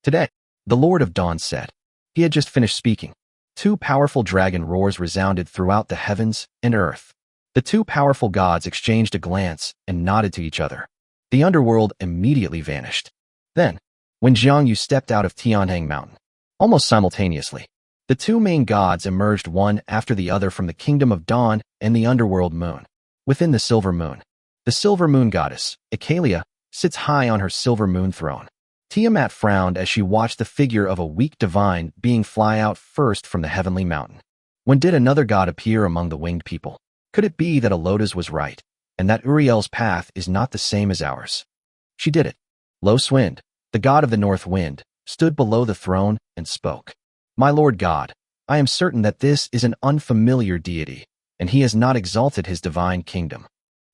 Today, the Lord of Dawn said. He had just finished speaking. 2 powerful dragon roars resounded throughout the heavens and earth. The 2 powerful gods exchanged a glance and nodded to each other. The underworld immediately vanished. Then, when Jiang Yu stepped out of Tianhang Mountain, almost simultaneously, the 2 main gods emerged one after the other from the Kingdom of Dawn and the underworld moon. Within the Silver Moon, the Silver Moon goddess, Acalia, sits high on her Silver Moon throne. Tiamat frowned as she watched the figure of a weak divine being fly out first from the heavenly mountain. When did another god appear among the winged people? Could it be that Alodas was right, and that Uriel's path is not the same as ours? She did it. Lo Swind, the god of the north wind, stood below the throne and spoke. My Lord God, I am certain that this is an unfamiliar deity, and he has not exalted his divine kingdom.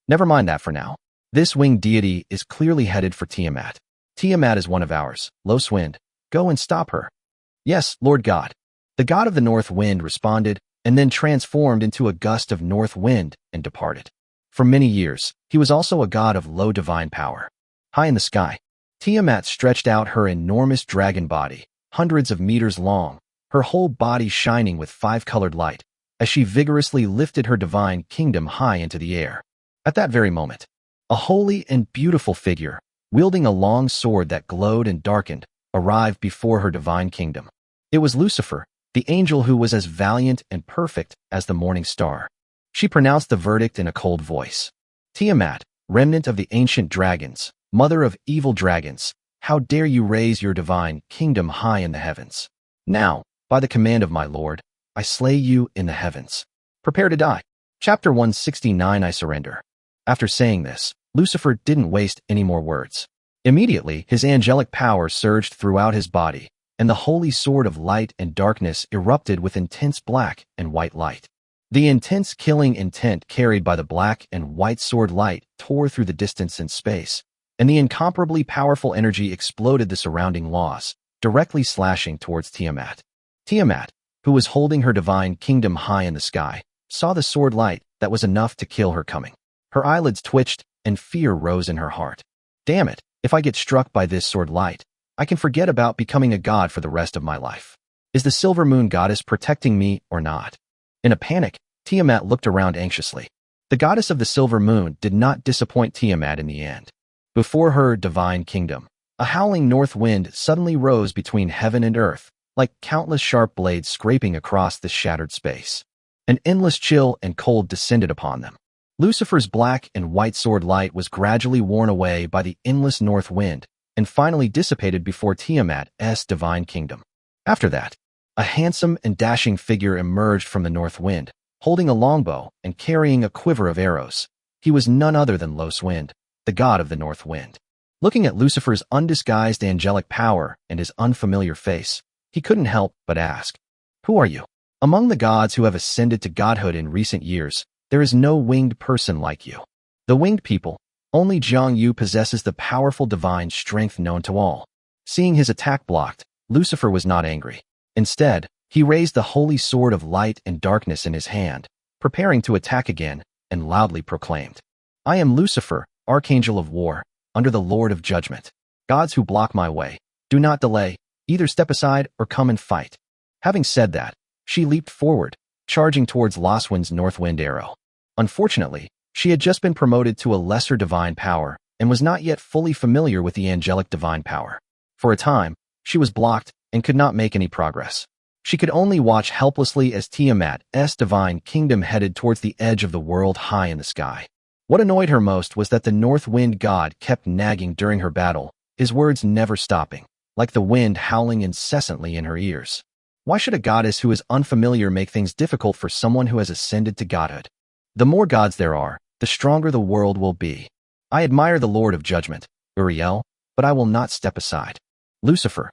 Never mind that for now. This winged deity is clearly headed for Tiamat. Tiamat is one of ours. Los Wind, go and stop her. Yes, Lord God. The god of the north wind responded, and then transformed into a gust of north wind and departed. For many years, he was also a god of low divine power. High in the sky, Tiamat stretched out her enormous dragon body, hundreds of meters long, her whole body shining with five-colored light, as she vigorously lifted her divine kingdom high into the air. At that very moment, a holy and beautiful figure, wielding a long sword that glowed and darkened, arrived before her divine kingdom. It was Lucifer, the angel who was as valiant and perfect as the morning star. She pronounced the verdict in a cold voice. Tiamat, remnant of the ancient dragons, mother of evil dragons, how dare you raise your divine kingdom high in the heavens? Now, by the command of my Lord, I slay you in the heavens. Prepare to die. Chapter 169 I surrender. After saying this, Lucifer didn't waste any more words. Immediately, his angelic power surged throughout his body, and the holy sword of light and darkness erupted with intense black and white light. The intense killing intent carried by the black and white sword light tore through the distance and space, and the incomparably powerful energy exploded the surrounding laws, directly slashing towards Tiamat. Tiamat, who was holding her divine kingdom high in the sky, saw the sword light that was enough to kill her coming. Her eyelids twitched, and fear rose in her heart. Damn it, if I get struck by this sword light, I can forget about becoming a god for the rest of my life. Is the silver moon goddess protecting me or not? In a panic, Tiamat looked around anxiously. The goddess of the silver moon did not disappoint Tiamat in the end. Before her divine kingdom, a howling north wind suddenly rose between heaven and earth, like countless sharp blades scraping across the shattered space. An endless chill and cold descended upon them. Lucifer's black and white sword light was gradually worn away by the endless north wind, and finally dissipated before Tiamat's divine kingdom. After that, a handsome and dashing figure emerged from the north wind, holding a longbow and carrying a quiver of arrows. He was none other than Los Wind, the god of the north wind. Looking at Lucifer's undisguised angelic power and his unfamiliar face, he couldn't help but ask, "Who are you?" Among the gods who have ascended to godhood in recent years, there is no winged person like you. The winged people, only Jiang Yu possesses the powerful divine strength known to all. Seeing his attack blocked, Lucifer was not angry. Instead, he raised the holy sword of light and darkness in his hand, preparing to attack again, and loudly proclaimed, "I am Lucifer, Archangel of War, under the Lord of Judgment. Gods who block my way, do not delay, either step aside or come and fight." Having said that, she leaped forward, charging towards Loswind's north wind arrow. Unfortunately, she had just been promoted to a lesser divine power and was not yet fully familiar with the angelic divine power. For a time, she was blocked and could not make any progress. She could only watch helplessly as Tiamat's divine kingdom headed towards the edge of the world high in the sky. What annoyed her most was that the north wind god kept nagging during her battle, his words never stopping, like the wind howling incessantly in her ears. Why should a goddess who is unfamiliar make things difficult for someone who has ascended to godhood? The more gods there are, the stronger the world will be. I admire the Lord of Judgment, Uriel, but I will not step aside. Lucifer.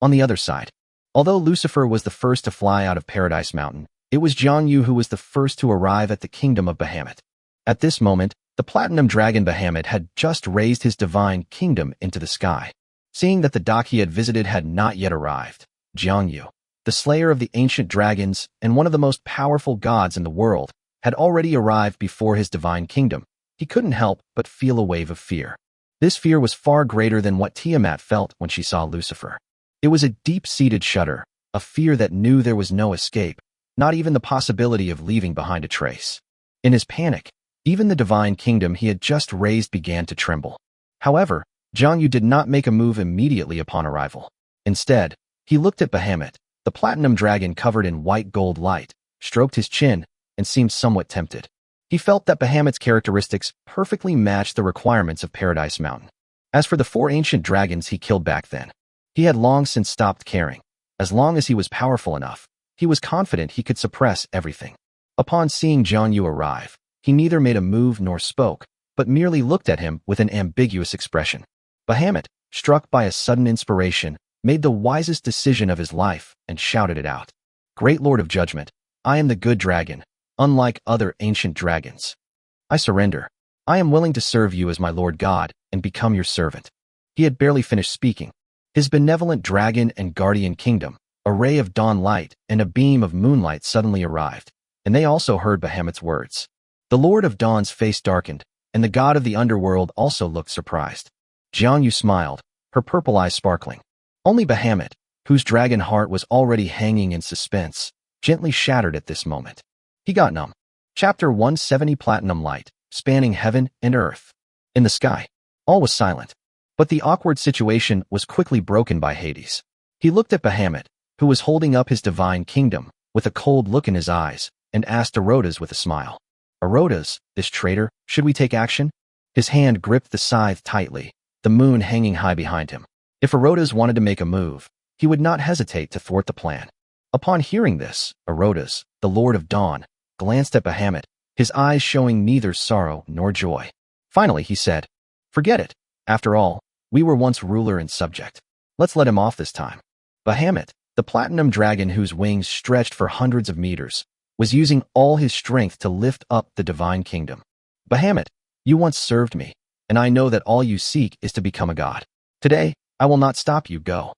On the other side, although Lucifer was the first to fly out of Paradise Mountain, it was Jiang Yu who was the first to arrive at the kingdom of Bahamut. At this moment, the platinum dragon Bahamut had just raised his divine kingdom into the sky. Seeing that the dock he had visited had not yet arrived, Jiang Yu, the slayer of the ancient dragons and one of the most powerful gods in the world, had already arrived before his divine kingdom. He couldn't help but feel a wave of fear. This fear was far greater than what Tiamat felt when she saw Lucifer. It was a deep-seated shudder, a fear that knew there was no escape, not even the possibility of leaving behind a trace. In his panic, even the divine kingdom he had just raised began to tremble. However, Jiang Yu did not make a move immediately upon arrival. Instead, he looked at Bahamut, the platinum dragon covered in white gold light, stroked his chin, and seemed somewhat tempted. He felt that Bahamut's characteristics perfectly matched the requirements of Paradise Mountain. As for the 4 ancient dragons he killed back then, he had long since stopped caring. As long as he was powerful enough, he was confident he could suppress everything. Upon seeing Jiang Yu arrive, he neither made a move nor spoke, but merely looked at him with an ambiguous expression. Bahamut, struck by a sudden inspiration, made the wisest decision of his life and shouted it out. Great Lord of Judgment, I am the good dragon, unlike other ancient dragons. I surrender. I am willing to serve you as my Lord God and become your servant. He had barely finished speaking. His benevolent dragon and guardian kingdom, a ray of dawn light and a beam of moonlight suddenly arrived, and they also heard Bahamut's words. The Lord of Dawn's face darkened, and the god of the underworld also looked surprised. Jiangyu smiled, her purple eyes sparkling. Only Bahamut, whose dragon heart was already hanging in suspense, gently shattered at this moment. He got numb. Chapter 170 Platinum Light, spanning heaven and earth. In the sky, all was silent. But the awkward situation was quickly broken by Hades. He looked at Bahamut, who was holding up his divine kingdom, with a cold look in his eyes, and asked Erotas with a smile. Erotas, this traitor, should we take action? His hand gripped the scythe tightly, the moon hanging high behind him. If Erotas wanted to make a move, he would not hesitate to thwart the plan. Upon hearing this, Erotas, the Lord of Dawn, glanced at Bahamut, his eyes showing neither sorrow nor joy. Finally, he said, "Forget it. After all, we were once ruler and subject. Let's let him off this time." Bahamut, the platinum dragon whose wings stretched for hundreds of meters, was using all his strength to lift up the divine kingdom. Bahamut, you once served me, and I know that all you seek is to become a god. Today, I will not stop you. Go.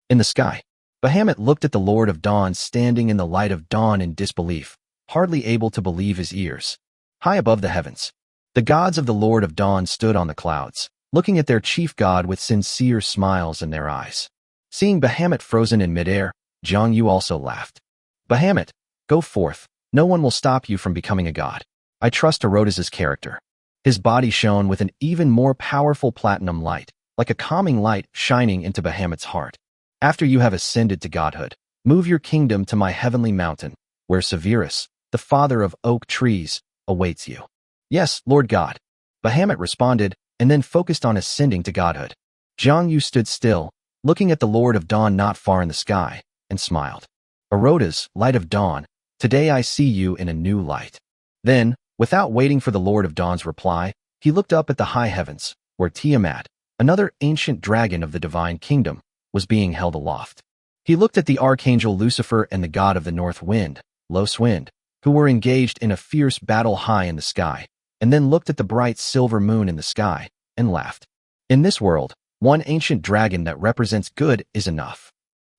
In the sky, Bahamut looked at the Lord of Dawn standing in the light of dawn in disbelief, hardly able to believe his ears. High above the heavens, the gods of the Lord of Dawn stood on the clouds, looking at their chief god with sincere smiles in their eyes. Seeing Bahamut frozen in midair, Jiangyu also laughed. Bahamut, go forth. No one will stop you from becoming a god. I trust Erotas' character. His body shone with an even more powerful platinum light, like a calming light shining into Bahamut's heart. After you have ascended to godhood, move your kingdom to my heavenly mountain, where Severus, the father of oak trees, awaits you. Yes, Lord God. Bahamut responded, and then focused on ascending to godhood. Jiangyu stood still, looking at the Lord of Dawn not far in the sky, and smiled. Erotas, light of dawn, today I see you in a new light. Then, without waiting for the Lord of Dawn's reply, he looked up at the high heavens, where Tiamat, another ancient dragon of the divine kingdom, was being held aloft. He looked at the archangel Lucifer and the god of the north wind, Loswind, who were engaged in a fierce battle high in the sky, and then looked at the bright silver moon in the sky, and laughed. In this world, one ancient dragon that represents good is enough.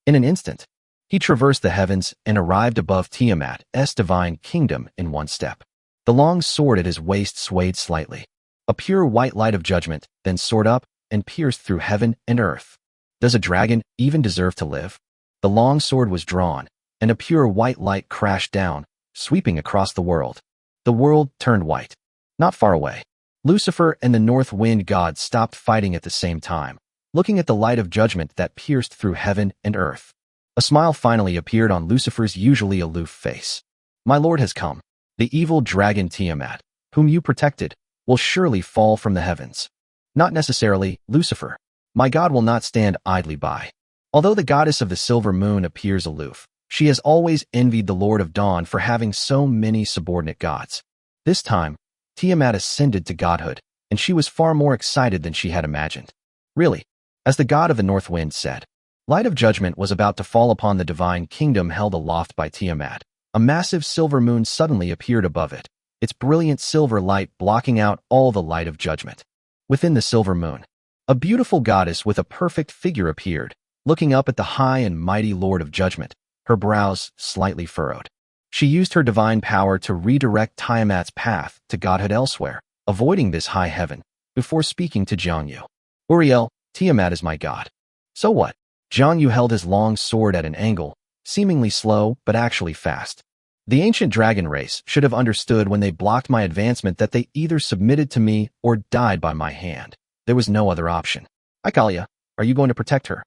In an instant, he traversed the heavens and arrived above Tiamat's divine kingdom in one step. The long sword at his waist swayed slightly. A pure white light of judgment then soared up and pierced through heaven and earth. Does a dragon even deserve to live? The long sword was drawn, and a pure white light crashed down, sweeping across the world. The world turned white. Not far away, Lucifer and the north wind god stopped fighting at the same time, looking at the light of judgment that pierced through heaven and earth. A smile finally appeared on Lucifer's usually aloof face. My lord has come. The evil dragon Tiamat, whom you protected, will surely fall from the heavens. Not necessarily, Lucifer. My god will not stand idly by. Although the goddess of the silver moon appears aloof, she has always envied the Lord of Dawn for having so many subordinate gods. This time, Tiamat ascended to godhood, and she was far more excited than she had imagined. Really, as the god of the north wind said, light of judgment was about to fall upon the divine kingdom held aloft by Tiamat. A massive silver moon suddenly appeared above it, its brilliant silver light blocking out all the light of judgment. Within the silver moon, a beautiful goddess with a perfect figure appeared, looking up at the high and mighty Lord of Judgment, her brows slightly furrowed. She used her divine power to redirect Tiamat's path to godhood elsewhere, avoiding this high heaven, before speaking to Jiangyu. Uriel, Tiamat is my god. So what? Jiangyu held his long sword at an angle, seemingly slow but actually fast. The ancient dragon race should have understood when they blocked my advancement that they either submitted to me or died by my hand. There was no other option. Ikalia, are you going to protect her?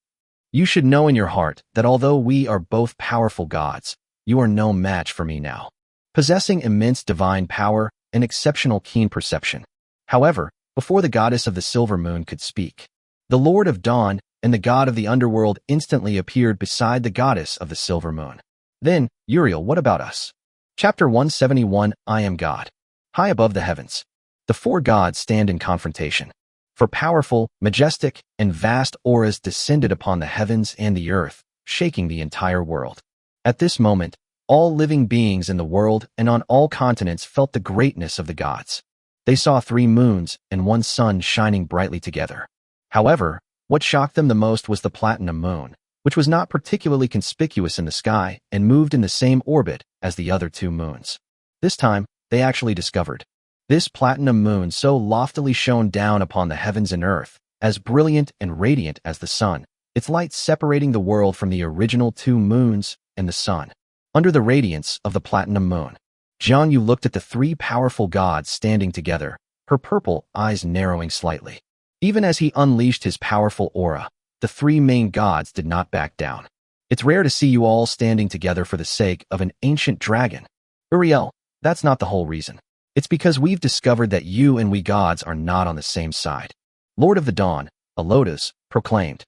You should know in your heart that although we are both powerful gods, you are no match for me now. Possessing immense divine power and exceptional keen perception. However, before the goddess of the silver moon could speak, the Lord of Dawn and the god of the underworld instantly appeared beside the goddess of the silver moon. Then, Uriel, what about us? Chapter 171, I am God. High above the heavens, the four gods stand in confrontation. For powerful, majestic, and vast auras descended upon the heavens and the earth, shaking the entire world. At this moment, all living beings in the world and on all continents felt the greatness of the gods. They saw 3 moons and 1 sun shining brightly together. However, what shocked them the most was the platinum moon, which was not particularly conspicuous in the sky and moved in the same orbit as the other 2 moons. This time, they actually discovered. This platinum moon so loftily shone down upon the heavens and earth, as brilliant and radiant as the sun, its light separating the world from the original 2 moons and the sun. Under the radiance of the platinum moon, Jiangyu looked at the 3 powerful gods standing together, her purple eyes narrowing slightly. Even as he unleashed his powerful aura, the 3 main gods did not back down. It's rare to see you all standing together for the sake of an ancient dragon. Uriel, that's not the whole reason. It's because we've discovered that you and we gods are not on the same side. Lord of the Dawn, Alotus, proclaimed.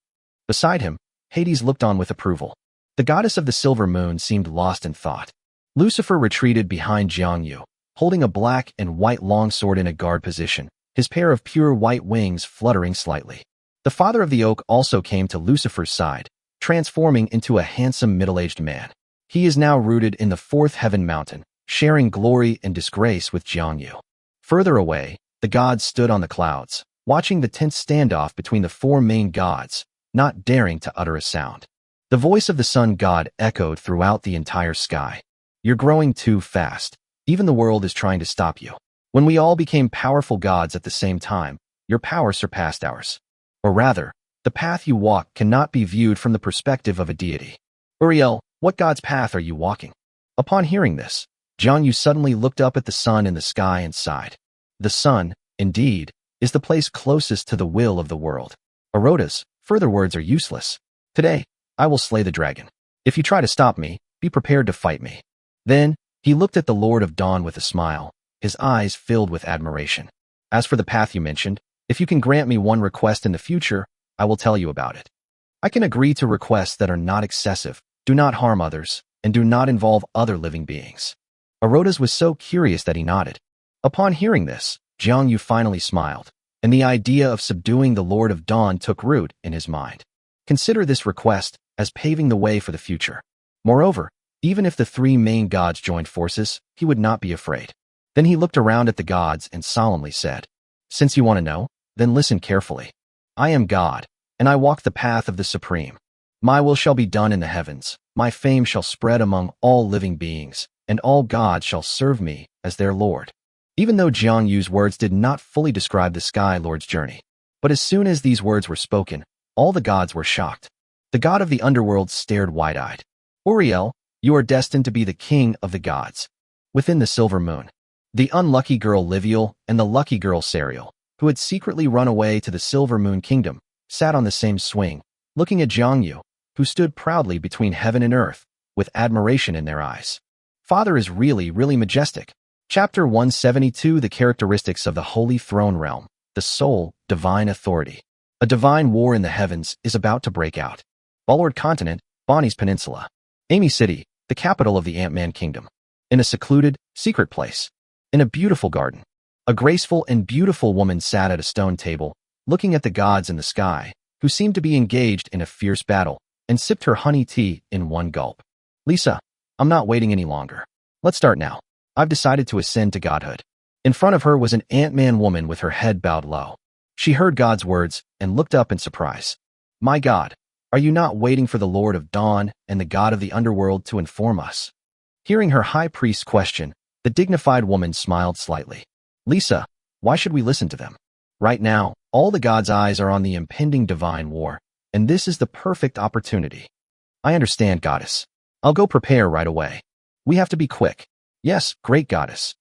Beside him, Hades looked on with approval. The goddess of the silver moon seemed lost in thought. Lucifer retreated behind Jiangyu, holding a black and white longsword in a guard position, his pair of pure white wings fluttering slightly. The father of the oak also came to Lucifer's side, transforming into a handsome middle-aged man. He is now rooted in the 4th heaven mountain, sharing glory and disgrace with Jiangyu. Further away, the gods stood on the clouds, watching the tense standoff between the 4 main gods, not daring to utter a sound. The voice of the sun god echoed throughout the entire sky. You're growing too fast. Even the world is trying to stop you. When we all became powerful gods at the same time, your power surpassed ours. Or rather, the path you walk cannot be viewed from the perspective of a deity. Uriel, what god's path are you walking? Upon hearing this, Jiangyu suddenly looked up at the sun in the sky and sighed. The sun, indeed, is the place closest to the will of the world. Arotas, further words are useless. Today, I will slay the dragon. If you try to stop me, be prepared to fight me. Then, he looked at the Lord of Dawn with a smile, his eyes filled with admiration. As for the path you mentioned, if you can grant me one request in the future, I will tell you about it. I can agree to requests that are not excessive, do not harm others, and do not involve other living beings. Arotas was so curious that he nodded. Upon hearing this, Jiangyu finally smiled, and the idea of subduing the Lord of Dawn took root in his mind. Consider this request as paving the way for the future. Moreover, even if the 3 main gods joined forces, he would not be afraid. Then he looked around at the gods and solemnly said, Since you want to know, then listen carefully. I am God, and I walk the path of the Supreme. My will shall be done in the heavens, my fame shall spread among all living beings, and all gods shall serve me as their Lord. Even though Jiangyu's words did not fully describe the Sky Lord's journey, but as soon as these words were spoken, all the gods were shocked. The god of the underworld stared wide-eyed. Uriel, you are destined to be the king of the gods. Within the silver moon, the unlucky girl Liviel and the lucky girl Serial, who had secretly run away to the silver moon kingdom, sat on the same swing, looking at Jiangyu, who stood proudly between heaven and earth, with admiration in their eyes. Father is really, really majestic. Chapter 172, The Characteristics of the Holy Throne Realm, the Soul, Divine Authority. A divine war in the heavens is about to break out. Ballord Continent, Bonnie's Peninsula. Amy City, the capital of the Ant-Man Kingdom. In a secluded, secret place. In a beautiful garden. A graceful and beautiful woman sat at a stone table, looking at the gods in the sky, who seemed to be engaged in a fierce battle, and sipped her honey tea in one gulp. Lisa, I'm not waiting any longer. Let's start now. I've decided to ascend to godhood. In front of her was an Ant-Man woman with her head bowed low. She heard God's words and looked up in surprise. My God, are you not waiting for the Lord of Dawn and the God of the underworld to inform us? Hearing her high priest's question, the dignified woman smiled slightly. Lisa, why should we listen to them? Right now, all the gods' eyes are on the impending divine war, and this is the perfect opportunity. I understand, goddess. I'll go prepare right away. We have to be quick. Yes, great goddess.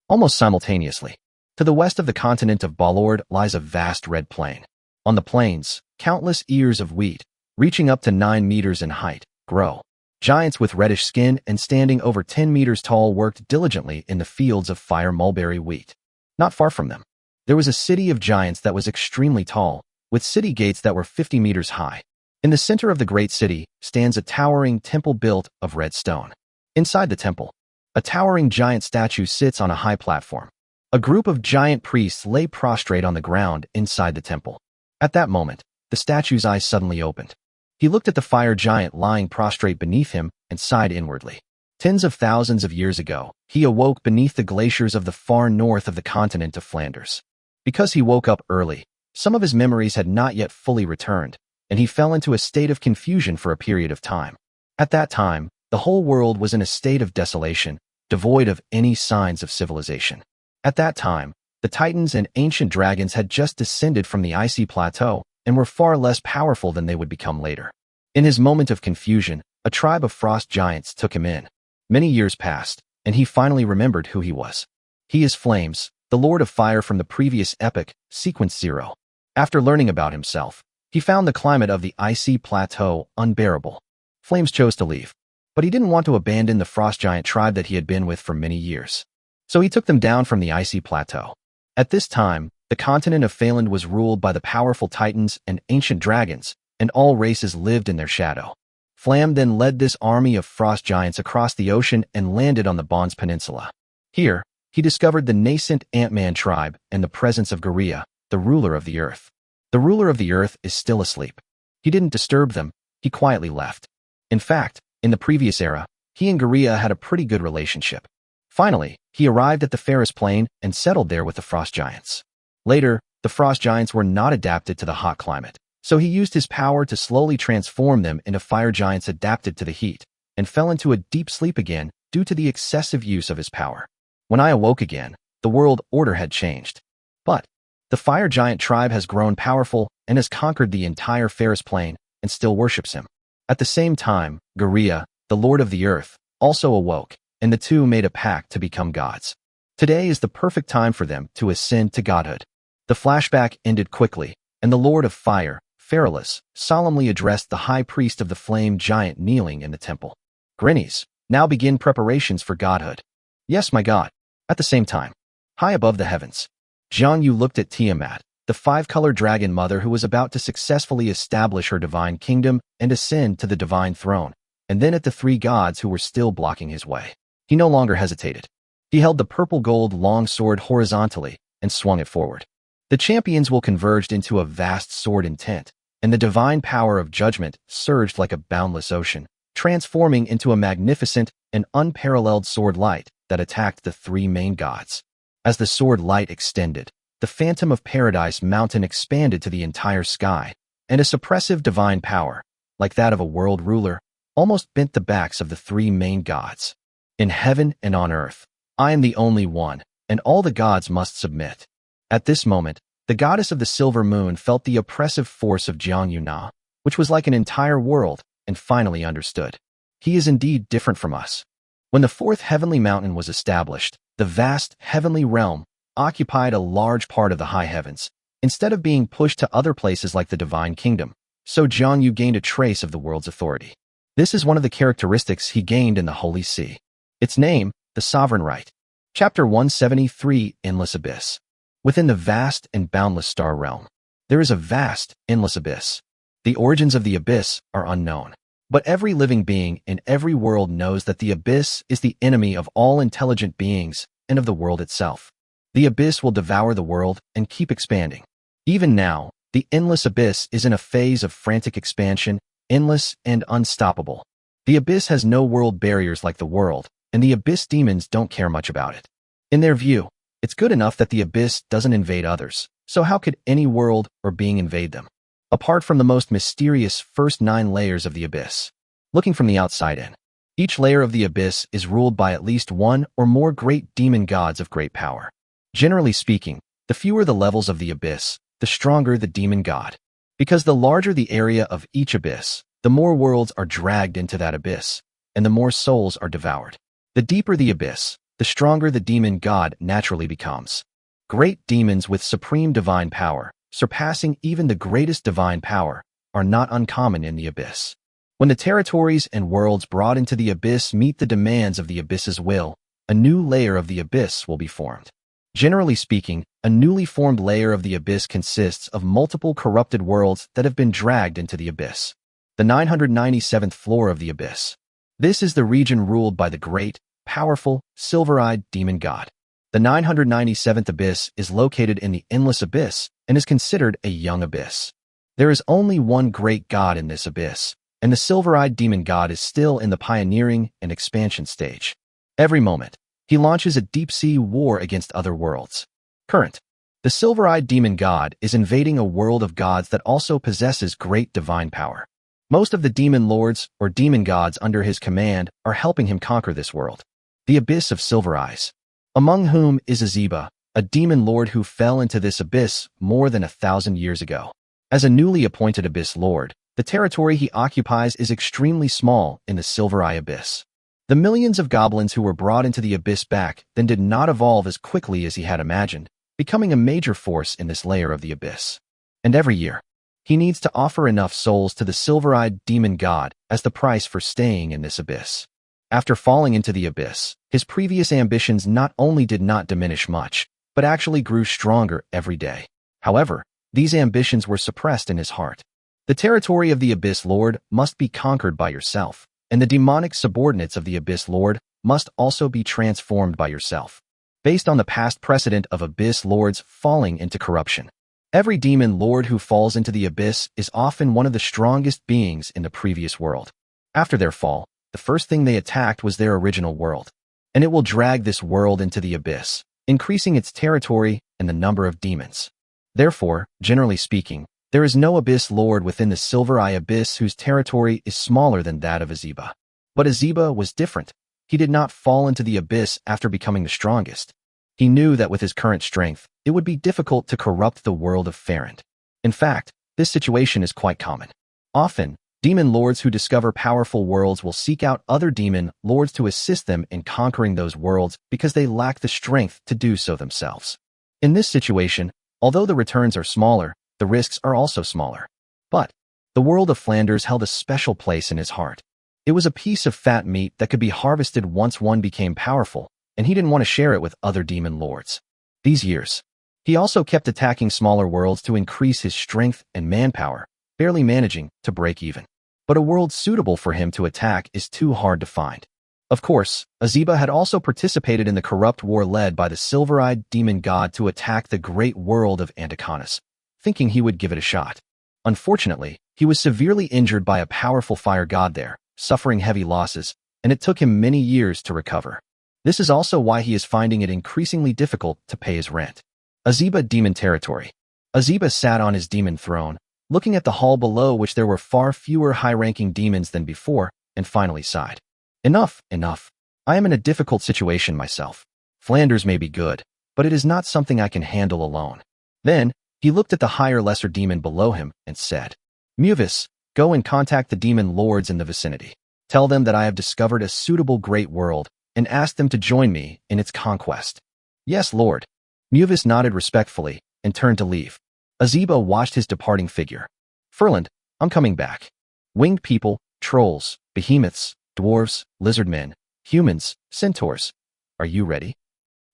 Almost simultaneously, to the west of the continent of Ballord lies a vast red plain. On the plains, countless ears of wheat, reaching up to 9 meters in height, grow. Giants with reddish skin and standing over 10 meters tall worked diligently in the fields of fire mulberry wheat. Not far from them, there was a city of giants that was extremely tall, with city gates that were 50 meters high. In the center of the great city stands a towering temple built of red stone. Inside the temple, a towering giant statue sits on a high platform. A group of giant priests lay prostrate on the ground inside the temple. At that moment, the statue's eyes suddenly opened. He looked at the fire giant lying prostrate beneath him and sighed inwardly. Tens of thousands of years ago, he awoke beneath the glaciers of the far north of the continent of Flanders. Because he woke up early, some of his memories had not yet fully returned, and he fell into a state of confusion for a period of time. At that time, the whole world was in a state of desolation, devoid of any signs of civilization. At that time, the Titans and ancient dragons had just descended from the icy plateau and were far less powerful than they would become later. In his moment of confusion, a tribe of frost giants took him in. Many years passed, and he finally remembered who he was. He is Flames, the Lord of Fire from the previous epic, Sequence 0. After learning about himself, he found the climate of the icy plateau unbearable. Flames chose to leave, but he didn't want to abandon the frost giant tribe that he had been with for many years. So he took them down from the icy plateau. At this time, the continent of Phaland was ruled by the powerful Titans and ancient dragons, and all races lived in their shadow. Flam then led this army of frost giants across the ocean and landed on the Bonds Peninsula. Here, he discovered the nascent Ant-Man tribe and the presence of Garia, the ruler of the earth. The ruler of the earth is still asleep. He didn't disturb them, he quietly left. In fact, in the previous era, he and Garia had a pretty good relationship. Finally, he arrived at the Ferris Plain and settled there with the frost giants. Later, the frost giants were not adapted to the hot climate, so he used his power to slowly transform them into fire giants adapted to the heat, and fell into a deep sleep again due to the excessive use of his power. When I awoke again, the world order had changed. But the fire giant tribe has grown powerful and has conquered the entire Ferris Plain and still worships him. At the same time, Garia, the Lord of the Earth, also awoke, and the two made a pact to become gods. Today is the perfect time for them to ascend to godhood. The flashback ended quickly, and the Lord of Fire, Feralus, solemnly addressed the high priest of the flame giant kneeling in the temple. Grinnies, now begin preparations for godhood. Yes, my god. At the same time, high above the heavens, Jiang Yu looked at Tiamat, the five-color dragon mother who was about to successfully establish her divine kingdom and ascend to the divine throne, and then at the three gods who were still blocking his way. He no longer hesitated. He held the purple-gold long sword horizontally and swung it forward. The champions will converged into a vast sword intent, and the divine power of judgment surged like a boundless ocean, transforming into a magnificent and unparalleled sword light that attacked the three main gods. As the sword light extended, the Phantom of Paradise mountain expanded to the entire sky, and a suppressive divine power, like that of a world ruler, almost bent the backs of the three main gods. In heaven and on earth, I am the only one, and all the gods must submit. At this moment, the goddess of the silver moon felt the oppressive force of Jiang Yuna, which was like an entire world, and finally understood. He is indeed different from us. When the fourth heavenly mountain was established, the vast heavenly realm occupied a large part of the high heavens, instead of being pushed to other places like the divine kingdom, so Jiang Yu gained a trace of the world's authority. This is one of the characteristics he gained in the Holy See. Its name, the Sovereign Right. Chapter 173, Endless Abyss. Within the vast and boundless star realm, there is a vast, endless abyss. The origins of the abyss are unknown, but every living being in every world knows that the abyss is the enemy of all intelligent beings and of the world itself. The abyss will devour the world and keep expanding. Even now, the endless abyss is in a phase of frantic expansion, endless and unstoppable. The abyss has no world barriers like the world, and the abyss demons don't care much about it. In their view, it's good enough that the abyss doesn't invade others, so how could any world or being invade them? Apart from the most mysterious first 9 layers of the abyss. Looking from the outside in, each layer of the abyss is ruled by at least one or more great demon gods of great power. Generally speaking, the fewer the levels of the abyss, the stronger the demon god. Because the larger the area of each abyss, the more worlds are dragged into that abyss, and the more souls are devoured. The deeper the abyss, the stronger the demon god naturally becomes. Great demons with supreme divine power, surpassing even the greatest divine power, are not uncommon in the abyss. When the territories and worlds brought into the abyss meet the demands of the abyss's will, a new layer of the abyss will be formed. Generally speaking, a newly formed layer of the abyss consists of multiple corrupted worlds that have been dragged into the abyss. The 997th floor of the abyss. This is the region ruled by the great, powerful, silver-eyed demon god. The 997th abyss is located in the Endless Abyss and is considered a young abyss. There is only one great god in this abyss, and the silver-eyed demon god is still in the pioneering and expansion stage. Every moment, he launches a deep-sea war against other worlds. Current. The silver-eyed demon god is invading a world of gods that also possesses great divine power. Most of the demon lords or demon gods under his command are helping him conquer this world. The Abyss of Silver Eyes, among whom is Azeba, a demon lord who fell into this abyss more than 1,000 years ago. As a newly appointed Abyss Lord, the territory he occupies is extremely small in the Silver Eye Abyss. The millions of goblins who were brought into the abyss back then did not evolve as quickly as he had imagined, becoming a major force in this layer of the abyss. And every year, he needs to offer enough souls to the silver-eyed demon god as the price for staying in this abyss. After falling into the abyss, his previous ambitions not only did not diminish much, but actually grew stronger every day. However, these ambitions were suppressed in his heart. The territory of the Abyss Lord must be conquered by yourself, and the demonic subordinates of the Abyss Lord must also be transformed by yourself. Based on the past precedent of Abyss Lords falling into corruption, every demon lord who falls into the abyss is often one of the strongest beings in the previous world. After their fall, the first thing they attacked was their original world, and it will drag this world into the abyss, increasing its territory and the number of demons. Therefore, generally speaking, there is no Abyss Lord within the Silver Eye Abyss whose territory is smaller than that of Azeba. But Azeba was different. He did not fall into the abyss after becoming the strongest. He knew that with his current strength, it would be difficult to corrupt the world of Farrand. In fact, this situation is quite common. Often, demon lords who discover powerful worlds will seek out other demon lords to assist them in conquering those worlds because they lack the strength to do so themselves. In this situation, although the returns are smaller, the risks are also smaller. But the world of Flanders held a special place in his heart. It was a piece of fat meat that could be harvested once one became powerful, and he didn't want to share it with other demon lords. These years, he also kept attacking smaller worlds to increase his strength and manpower, barely managing to break even. But a world suitable for him to attack is too hard to find. Of course, Azeba had also participated in the corrupt war led by the silver-eyed demon god to attack the great world of Anticonus, thinking he would give it a shot. Unfortunately, he was severely injured by a powerful fire god there, suffering heavy losses, and it took him many years to recover. This is also why he is finding it increasingly difficult to pay his rent. Azeba Demon Territory. Azeba sat on his demon throne, looking at the hall below which there were far fewer high-ranking demons than before, and finally sighed. Enough, enough. I am in a difficult situation myself. Flanders may be good, but it is not something I can handle alone. Then, he looked at the higher lesser demon below him and said, Muvis, go and contact the demon lords in the vicinity. Tell them that I have discovered a suitable great world and ask them to join me in its conquest. Yes, Lord. Muvis nodded respectfully and turned to leave. Azeba watched his departing figure. Furland, I'm coming back. Winged people, trolls, behemoths, dwarves, lizardmen, humans, centaurs. Are you ready?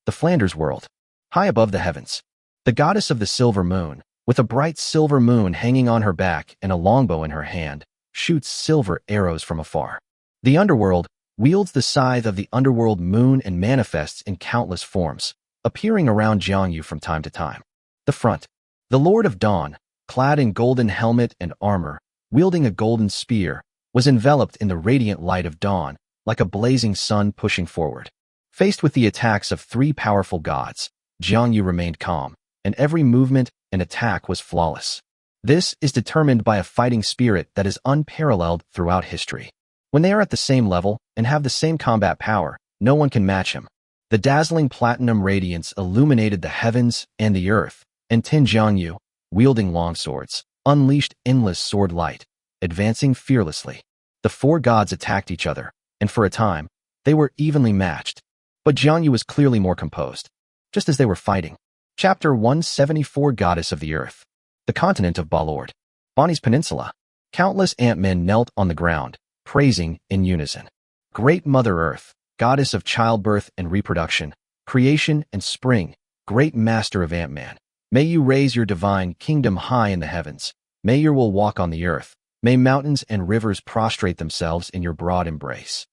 The Flanders world. High above the heavens. The goddess of the silver moon, with a bright silver moon hanging on her back and a longbow in her hand, shoots silver arrows from afar. The underworld wields the scythe of the underworld moon and manifests in countless forms, appearing around Jiangyu from time to time. The front. The Lord of Dawn, clad in golden helmet and armor, wielding a golden spear, was enveloped in the radiant light of dawn, like a blazing sun pushing forward. Faced with the attacks of three powerful gods, Jiangyu remained calm, and every movement and attack was flawless. This is determined by a fighting spirit that is unparalleled throughout history. When they are at the same level and have the same combat power, no one can match him. The dazzling platinum radiance illuminated the heavens and the earth, and Tin Jiangyu, wielding long swords, unleashed endless sword light, advancing fearlessly. The four gods attacked each other, and for a time, they were evenly matched. But Jiangyu was clearly more composed, just as they were fighting. Chapter 174 Goddess of the Earth. The continent of Balord. Bonnie's Peninsula. Countless ant-men knelt on the ground, praising in unison. Great Mother Earth, goddess of childbirth and reproduction, creation and spring, great master of Ant-Man. May you raise your divine kingdom high in the heavens. May your will walk on the earth. May mountains and rivers prostrate themselves in your broad embrace.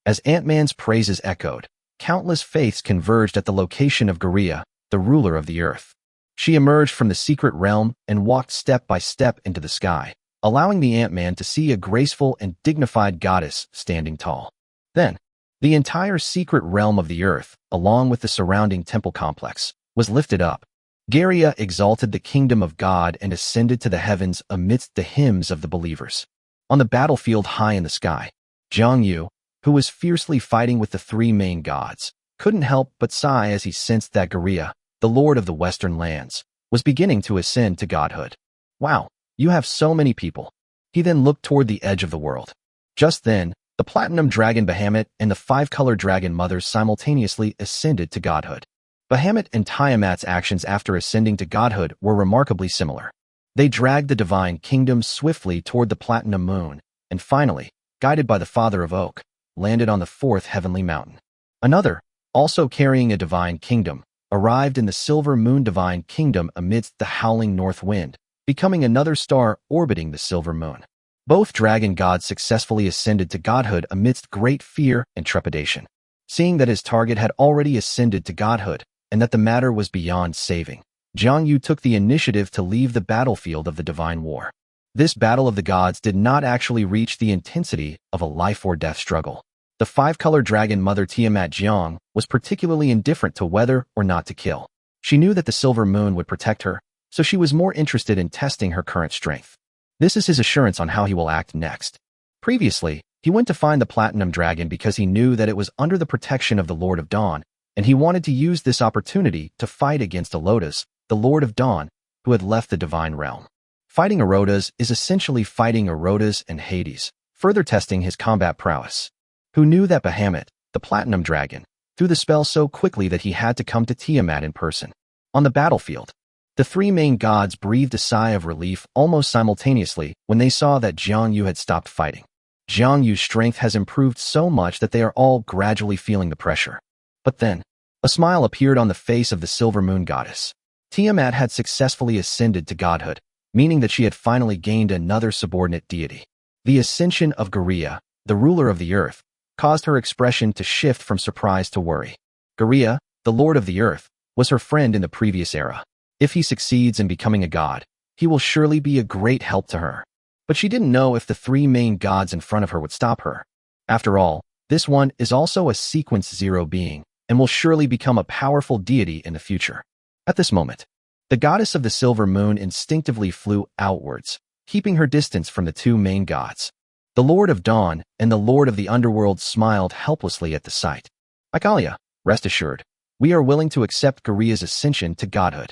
As Ant-Man's praises echoed, countless faiths converged at the location of Garia, the ruler of the earth. She emerged from the secret realm and walked step by step into the sky, allowing the Ant-Man to see a graceful and dignified goddess standing tall. Then, the entire secret realm of the earth, along with the surrounding temple complex, was lifted up. Garia exalted the kingdom of God and ascended to the heavens amidst the hymns of the believers. On the battlefield high in the sky, Jiang Yu, who was fiercely fighting with the three main gods, couldn't help but sigh as he sensed that Garia, the lord of the western lands, was beginning to ascend to godhood. Wow, you have so many people. He then looked toward the edge of the world. Just then, the platinum dragon Bahamut and the five-color dragon mothers simultaneously ascended to godhood. Bahamut and Tiamat's actions after ascending to godhood were remarkably similar. They dragged the divine kingdom swiftly toward the platinum moon, and finally, guided by the father of Oak, landed on the fourth heavenly mountain. Another, also carrying a divine kingdom, arrived in the silver moon divine kingdom amidst the howling north wind, becoming another star orbiting the silver moon. Both dragon gods successfully ascended to godhood amidst great fear and trepidation. Seeing that his target had already ascended to godhood, and that the matter was beyond saving, Jiang Yu took the initiative to leave the battlefield of the divine war. This battle of the gods did not actually reach the intensity of a life-or-death struggle. The five-color dragon mother Tiamat Jiang was particularly indifferent to whether or not to kill. She knew that the silver moon would protect her, so she was more interested in testing her current strength. This is his assurance on how he will act next. Previously, he went to find the platinum dragon because he knew that it was under the protection of the Lord of Dawn, and he wanted to use this opportunity to fight against Elodas, the Lord of Dawn, who had left the divine realm. Fighting Erodas is essentially fighting Erodas and Hades, further testing his combat prowess. Who knew that Bahamut, the platinum dragon, threw the spell so quickly that he had to come to Tiamat in person. On the battlefield, the three main gods breathed a sigh of relief almost simultaneously when they saw that Jiang Yu had stopped fighting. Jiang Yu's strength has improved so much that they are all gradually feeling the pressure. But then, a smile appeared on the face of the silver moon goddess. Tiamat had successfully ascended to godhood, meaning that she had finally gained another subordinate deity. The ascension of Garia, the ruler of the earth, caused her expression to shift from surprise to worry. Garia, the lord of the earth, was her friend in the previous era. If he succeeds in becoming a god, he will surely be a great help to her. But she didn't know if the three main gods in front of her would stop her. After all, this one is also a sequence zero being, and will surely become a powerful deity in the future. At this moment, the goddess of the silver moon instinctively flew outwards, keeping her distance from the two main gods. The Lord of Dawn and the Lord of the Underworld smiled helplessly at the sight. Ikalia, rest assured, we are willing to accept Garia's ascension to godhood.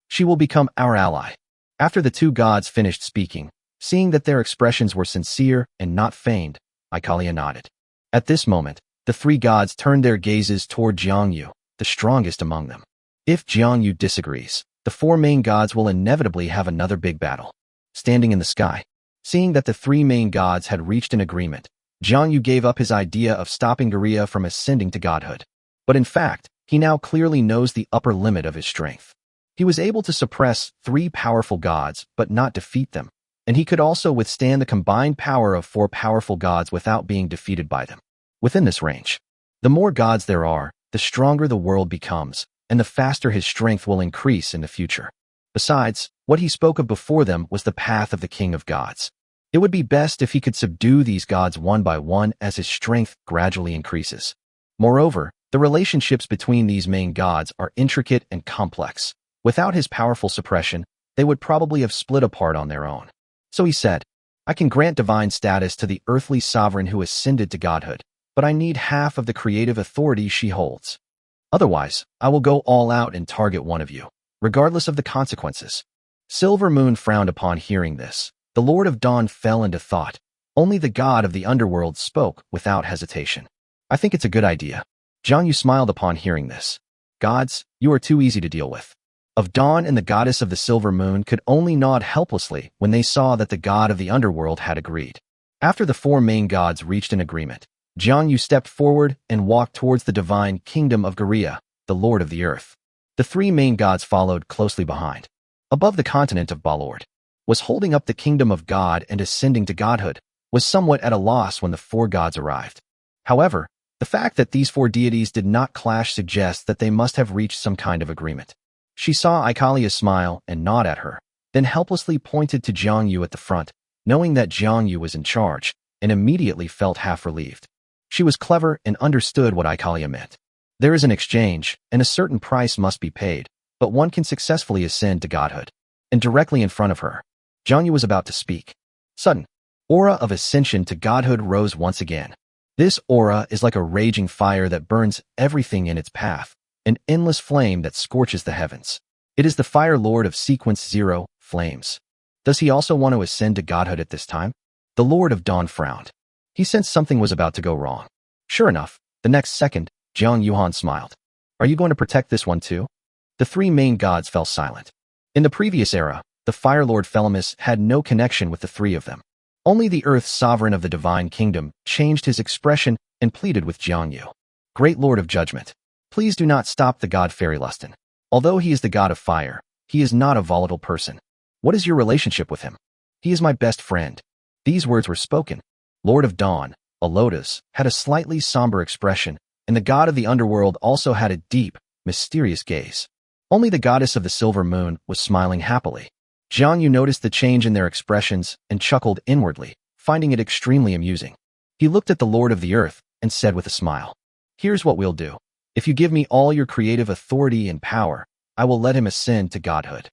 She will become our ally. After the two gods finished speaking, seeing that their expressions were sincere and not feigned, Ikalia nodded. At this moment, the three gods turned their gazes toward Jiang Yu, the strongest among them. If Jiang Yu disagrees, the four main gods will inevitably have another big battle. Standing in the sky, seeing that the three main gods had reached an agreement, Jiang Yu gave up his idea of stopping Garia from ascending to godhood. But in fact, he now clearly knows the upper limit of his strength. He was able to suppress three powerful gods, but not defeat them, and he could also withstand the combined power of four powerful gods without being defeated by them. Within this range, the more gods there are, the stronger the world becomes, and the faster his strength will increase in the future. Besides, what he spoke of before them was the path of the king of gods. It would be best if he could subdue these gods one by one as his strength gradually increases. Moreover, the relationships between these main gods are intricate and complex. Without his powerful suppression, they would probably have split apart on their own. So he said, I can grant divine status to the earthly sovereign who ascended to godhood, but I need half of the creative authority she holds. Otherwise, I will go all out and target one of you, regardless of the consequences. Silver Moon frowned upon hearing this. The Lord of Dawn fell into thought. Only the god of the underworld spoke without hesitation. I think it's a good idea. Jiang Yu smiled upon hearing this. Gods, you are too easy to deal with. Of Dawn and the goddess of the silver moon could only nod helplessly when they saw that the god of the underworld had agreed. After the four main gods reached an agreement, Jiang Yu stepped forward and walked towards the divine kingdom of Garia, the lord of the earth. The three main gods followed closely behind. Above the continent of Balord, was holding up the kingdom of God and ascending to godhood, was somewhat at a loss when the four gods arrived. However, The fact that these four deities did not clash suggests that they must have reached some kind of agreement. She saw Ikalia smile and nod at her, then helplessly pointed to Jiangyu at the front, knowing that Jiangyu was in charge, and immediately felt half relieved. She was clever and understood what Ikalia meant. There is an exchange, and a certain price must be paid, but one can successfully ascend to godhood. And directly in front of her, Jiangyu was about to speak. Sudden, aura of ascension to godhood rose once again. This aura is like a raging fire that burns everything in its path, an endless flame that scorches the heavens. It is the Fire Lord of Sequence 0, Flames. Does he also want to ascend to godhood at this time? The Lord of Dawn frowned. He sensed something was about to go wrong. Sure enough, the next second, Jiang Yuhan smiled. Are you going to protect this one too? The three main gods fell silent. In the previous era, the Fire Lord Felamis had no connection with the three of them. Only the Earth's sovereign of the Divine Kingdom changed his expression and pleaded with Jiangyu. Great Lord of Judgment, please do not stop the god Fairylustin. Although he is the god of fire, he is not a volatile person. What is your relationship with him? He is my best friend. These words were spoken. Lord of Dawn, a lotus, had a slightly somber expression, and the god of the underworld also had a deep, mysterious gaze. Only the goddess of the silver moon was smiling happily. Jiangyu noticed the change in their expressions and chuckled inwardly, finding it extremely amusing. He looked at the Lord of the Earth and said with a smile, "Here's what we'll do. If you give me all your creative authority and power, I will let him ascend to godhood."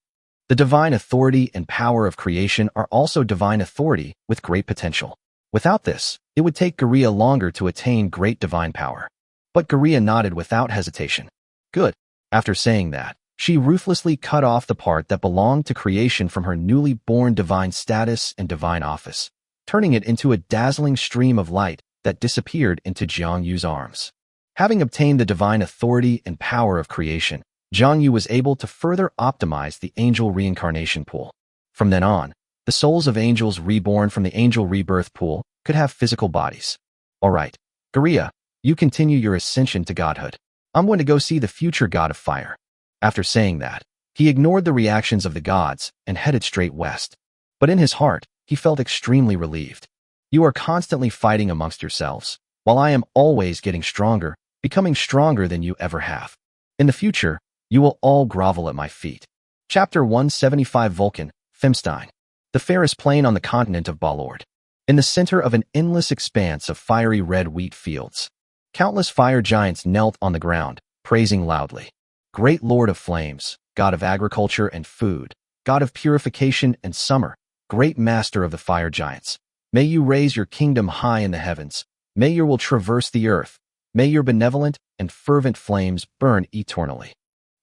The divine authority and power of creation are also divine authority with great potential. Without this, it would take Guriya longer to attain great divine power. But Guriya nodded without hesitation. Good. After saying that, she ruthlessly cut off the part that belonged to creation from her newly born divine status and divine office, turning it into a dazzling stream of light that disappeared into Jiangyu's arms. Having obtained the divine authority and power of creation, Jiangyu was able to further optimize the angel reincarnation pool. From then on, the souls of angels reborn from the angel rebirth pool could have physical bodies. All right, Guriya, you continue your ascension to godhood. I'm going to go see the future god of fire. After saying that, he ignored the reactions of the gods and headed straight west. But in his heart, he felt extremely relieved. You are constantly fighting amongst yourselves, while I am always getting stronger, becoming stronger than you ever have. In the future, you will all grovel at my feet. Chapter 175 Vulcan, Femstein. The fairest plain on the continent of Balord. In the center of an endless expanse of fiery red wheat fields, countless fire giants knelt on the ground, praising loudly. Great Lord of Flames, God of agriculture and food, God of purification and summer, great master of the fire giants, may you raise your kingdom high in the heavens, may your will traverse the earth, may your benevolent and fervent flames burn eternally.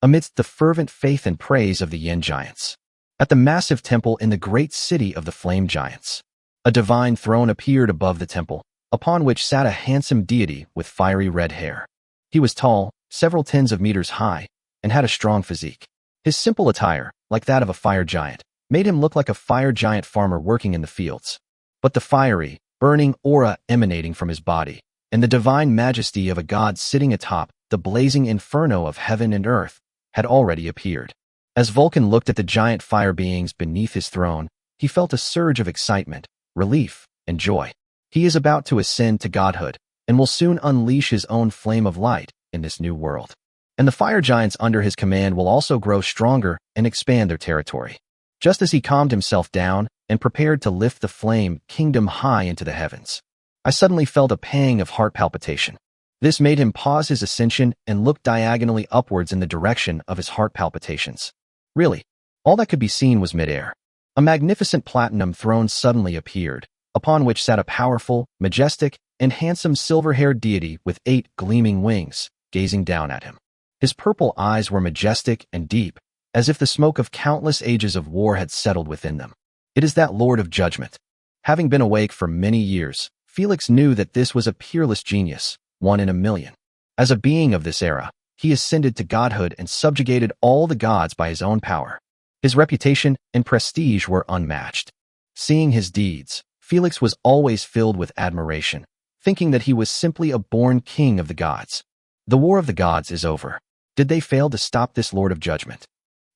Amidst the fervent faith and praise of the Yin giants, at the massive temple in the great city of the flame giants, a divine throne appeared above the temple, upon which sat a handsome deity with fiery red hair. He was tall, several tens of meters high, and had a strong physique. His simple attire, like that of a fire giant, made him look like a fire giant farmer working in the fields. But the fiery, burning aura emanating from his body, and the divine majesty of a god sitting atop the blazing inferno of heaven and earth, had already appeared. As Vulcan looked at the giant fire beings beneath his throne, he felt a surge of excitement, relief, and joy. He is about to ascend to godhood, and will soon unleash his own flame of light in this new world. And the fire giants under his command will also grow stronger and expand their territory. Just as he calmed himself down and prepared to lift the flame kingdom high into the heavens, I suddenly felt a pang of heart palpitation. This made him pause his ascension and look diagonally upwards in the direction of his heart palpitations. Really, all that could be seen was midair. A magnificent platinum throne suddenly appeared, upon which sat a powerful, majestic, and handsome silver-haired deity with 8 gleaming wings, gazing down at him. His purple eyes were majestic and deep, as if the smoke of countless ages of war had settled within them. It is that Lord of Judgment. Having been awake for many years, Felix knew that this was a peerless genius, one in a million. As a being of this era, he ascended to godhood and subjugated all the gods by his own power. His reputation and prestige were unmatched. Seeing his deeds, Felix was always filled with admiration, thinking that he was simply a born king of the gods. The war of the gods is over. Did they fail to stop this Lord of Judgment?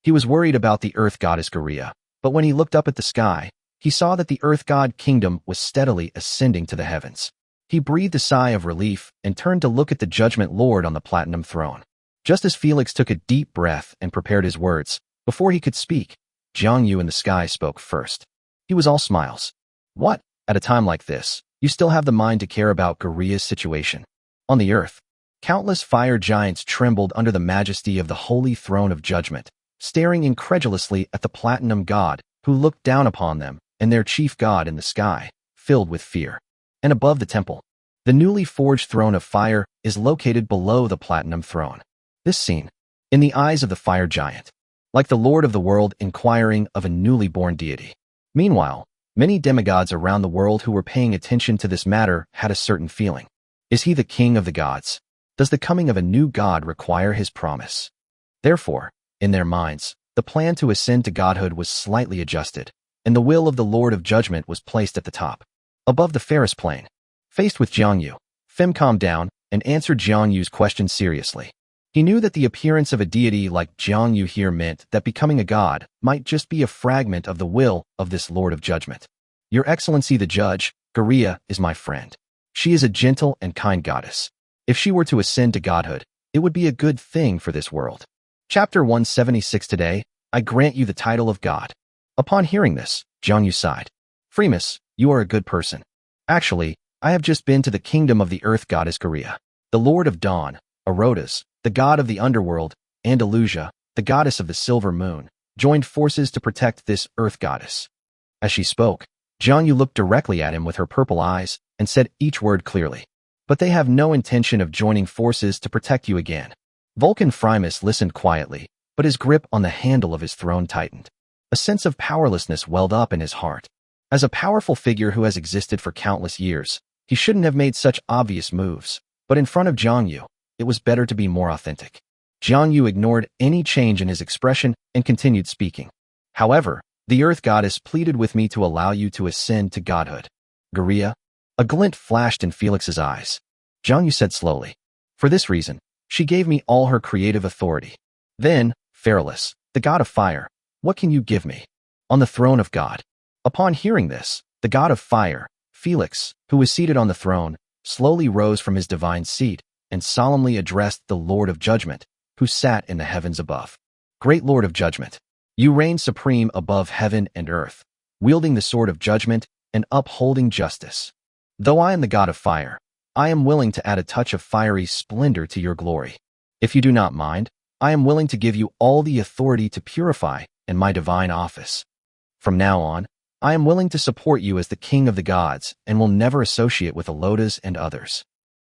He was worried about the earth goddess Guriya, but when he looked up at the sky, he saw that the earth god kingdom was steadily ascending to the heavens. He breathed a sigh of relief and turned to look at the Judgment Lord on the platinum throne. Just as Felix took a deep breath and prepared his words, before he could speak, Jiang Yu in the sky spoke first. He was all smiles. What? At a time like this, you still have the mind to care about Goria's situation. On the earth, countless fire giants trembled under the majesty of the holy throne of judgment, staring incredulously at the platinum god who looked down upon them and their chief god in the sky, filled with fear. And above the temple, the newly forged throne of fire is located below the platinum throne. This scene, in the eyes of the fire giant, like the Lord of the world inquiring of a newly born deity. Meanwhile, many demigods around the world who were paying attention to this matter had a certain feeling. Is he the king of the gods? Does the coming of a new god require his promise? Therefore, in their minds, the plan to ascend to godhood was slightly adjusted, and the will of the Lord of Judgment was placed at the top. Above the Ferris plane, faced with Jiang Yu, Fem calmed down and answered Jiang Yu's question seriously. He knew that the appearance of a deity like Jiang Yu here meant that becoming a god might just be a fragment of the will of this Lord of Judgment. Your Excellency the Judge, Goria is my friend. She is a gentle and kind goddess. If she were to ascend to godhood, it would be a good thing for this world. Chapter 176 Today, I grant you the title of God. Upon hearing this, Jiang Yu sighed. Freemus, you are a good person. Actually, I have just been to the kingdom of the earth goddess Goria, the Lord of Dawn, Arotas, the god of the underworld, Andalusia, the goddess of the silver moon, joined forces to protect this earth goddess. As she spoke, Jiang Yu looked directly at him with her purple eyes and said each word clearly. But they have no intention of joining forces to protect you again. Vulcan Frimus listened quietly, but his grip on the handle of his throne tightened. A sense of powerlessness welled up in his heart. As a powerful figure who has existed for countless years, he shouldn't have made such obvious moves, but in front of Jiang Yu, it was better to be more authentic. Jiang Yu ignored any change in his expression and continued speaking. However, the earth goddess pleaded with me to allow you to ascend to godhood. Goria? A glint flashed in Felix's eyes. Jiang Yu said slowly. For this reason, she gave me all her creative authority. Then, Pherolas, the god of fire, what can you give me? On the throne of God. Upon hearing this, the god of fire, Felix, who was seated on the throne, slowly rose from his divine seat and solemnly addressed the Lord of Judgment, who sat in the heavens above. Great Lord of Judgment, you reign supreme above heaven and earth, wielding the sword of judgment and upholding justice. Though I am the god of fire, I am willing to add a touch of fiery splendor to your glory. If you do not mind, I am willing to give you all the authority to purify in my divine office. From now on, I am willing to support you as the king of the gods and will never associate with Alotas and others.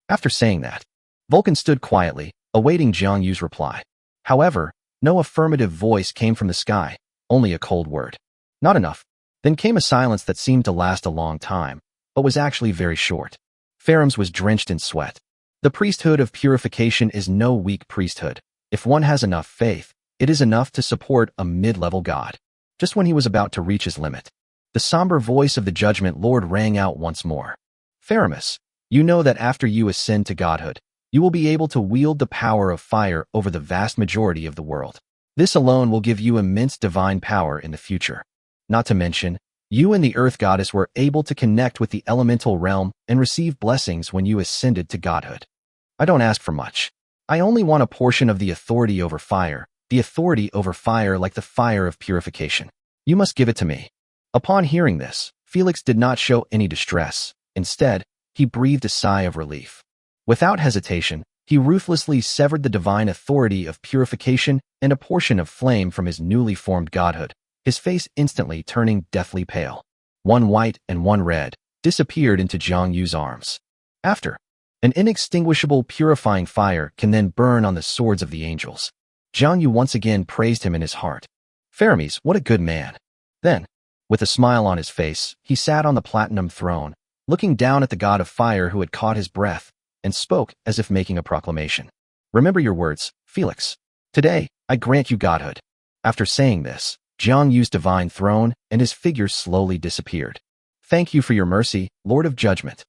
After saying that, Vulcan stood quietly, awaiting Jiang Yu's reply. However, no affirmative voice came from the sky, only a cold word. Not enough. Then came a silence that seemed to last a long time, but was actually very short. Ferrums was drenched in sweat. The priesthood of purification is no weak priesthood. If one has enough faith, it is enough to support a mid-level god. Just when he was about to reach his limit, the somber voice of the Judgment Lord rang out once more. Ferrimus, you know that after you ascend to godhood, you will be able to wield the power of fire over the vast majority of the world. This alone will give you immense divine power in the future. Not to mention, you and the Earth Goddess were able to connect with the elemental realm and receive blessings when you ascended to godhood. I don't ask for much. I only want a portion of the authority over fire, the authority over fire like the fire of purification. You must give it to me. Upon hearing this, Felix did not show any distress. Instead, he breathed a sigh of relief. Without hesitation, he ruthlessly severed the divine authority of purification and a portion of flame from his newly formed godhood, his face instantly turning deathly pale. One white and one red disappeared into Jiang Yu's arms. After, an inextinguishable purifying fire can then burn on the swords of the angels. Jiang Yu once again praised him in his heart. Fermes, what a good man. Then, with a smile on his face, he sat on the platinum throne, looking down at the god of fire who had caught his breath, and spoke as if making a proclamation. Remember your words, Felix. Today, I grant you godhood. After saying this, Jiang Yu's divine throne and his figure slowly disappeared. Thank you for your mercy, Lord of Judgment.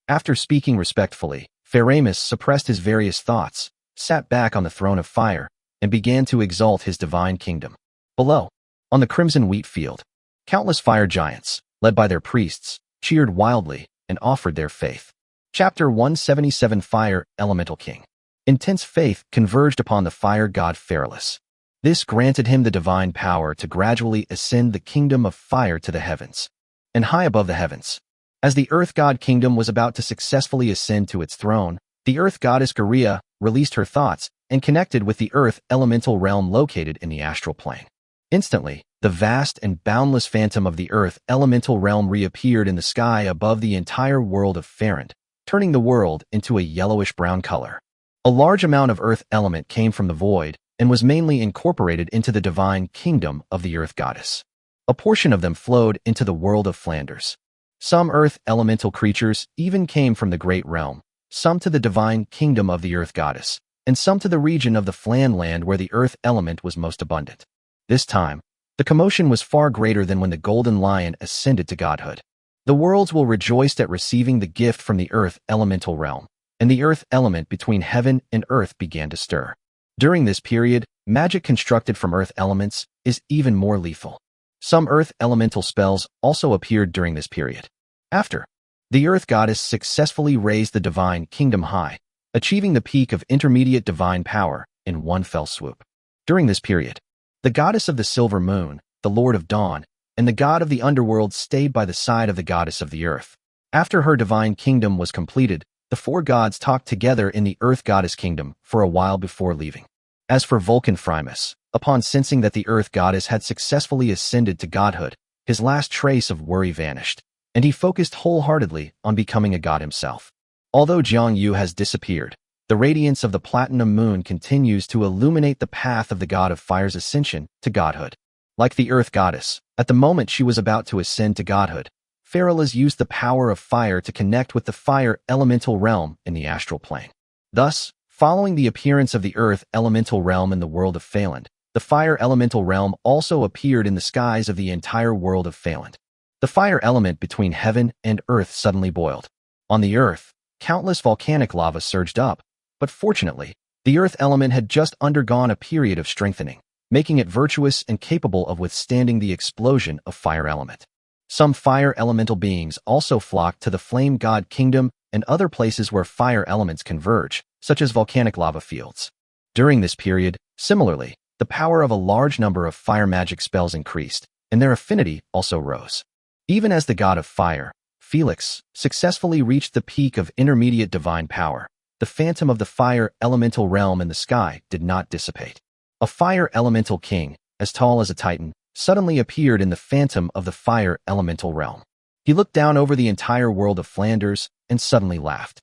After speaking respectfully, Ferramus suppressed his various thoughts, sat back on the throne of fire, and began to exalt his divine kingdom. Below, on the crimson wheat field, countless fire giants, led by their priests, cheered wildly and offered their faith. Chapter 177 Fire Elemental King. Intense faith converged upon the fire god Pherolas. This granted him the divine power to gradually ascend the kingdom of fire to the heavens. And high above the heavens, as the earth god kingdom was about to successfully ascend to its throne, the earth goddess Garia released her thoughts and connected with the earth elemental realm located in the astral plane. Instantly, the vast and boundless phantom of the earth elemental realm reappeared in the sky above the entire world of Farand, turning the world into a yellowish-brown color. A large amount of earth element came from the void and was mainly incorporated into the divine kingdom of the earth goddess. A portion of them flowed into the world of Flanders. Some earth elemental creatures even came from the great realm, some to the divine kingdom of the earth goddess, and some to the region of the Flan land where the earth element was most abundant. This time, the commotion was far greater than when the golden lion ascended to godhood. The worlds will rejoice at receiving the gift from the earth elemental realm, and the earth element between heaven and earth began to stir. During this period, magic constructed from earth elements is even more lethal. Some earth elemental spells also appeared during this period. After, the earth goddess successfully raised the divine kingdom high, achieving the peak of intermediate divine power in one fell swoop. During this period, the goddess of the silver moon, the lord of dawn, and the god of the underworld stayed by the side of the goddess of the earth. After her divine kingdom was completed, the four gods talked together in the earth goddess kingdom for a while before leaving. As for Vulcan Phrymus, upon sensing that the earth goddess had successfully ascended to godhood, his last trace of worry vanished, and he focused wholeheartedly on becoming a god himself. Although Jiang Yu has disappeared, the radiance of the platinum moon continues to illuminate the path of the god of fire's ascension to godhood. Like the earth goddess, at the moment she was about to ascend to godhood, Pherolas used the power of fire to connect with the fire elemental realm in the astral plane. Thus, following the appearance of the earth elemental realm in the world of Phaland, the fire elemental realm also appeared in the skies of the entire world of Phaland. The fire element between heaven and earth suddenly boiled. On the earth, countless volcanic lava surged up, but fortunately, the earth element had just undergone a period of strengthening, making it virtuous and capable of withstanding the explosion of fire element. Some fire elemental beings also flocked to the flame god kingdom and other places where fire elements converge, such as volcanic lava fields. During this period, similarly, the power of a large number of fire magic spells increased, and their affinity also rose. Even as the god of fire, Felix, successfully reached the peak of intermediate divine power, the phantom of the fire elemental realm in the sky did not dissipate. A fire elemental king, as tall as a titan, suddenly appeared in the phantom of the fire elemental realm. He looked down over the entire world of Flanders and suddenly laughed.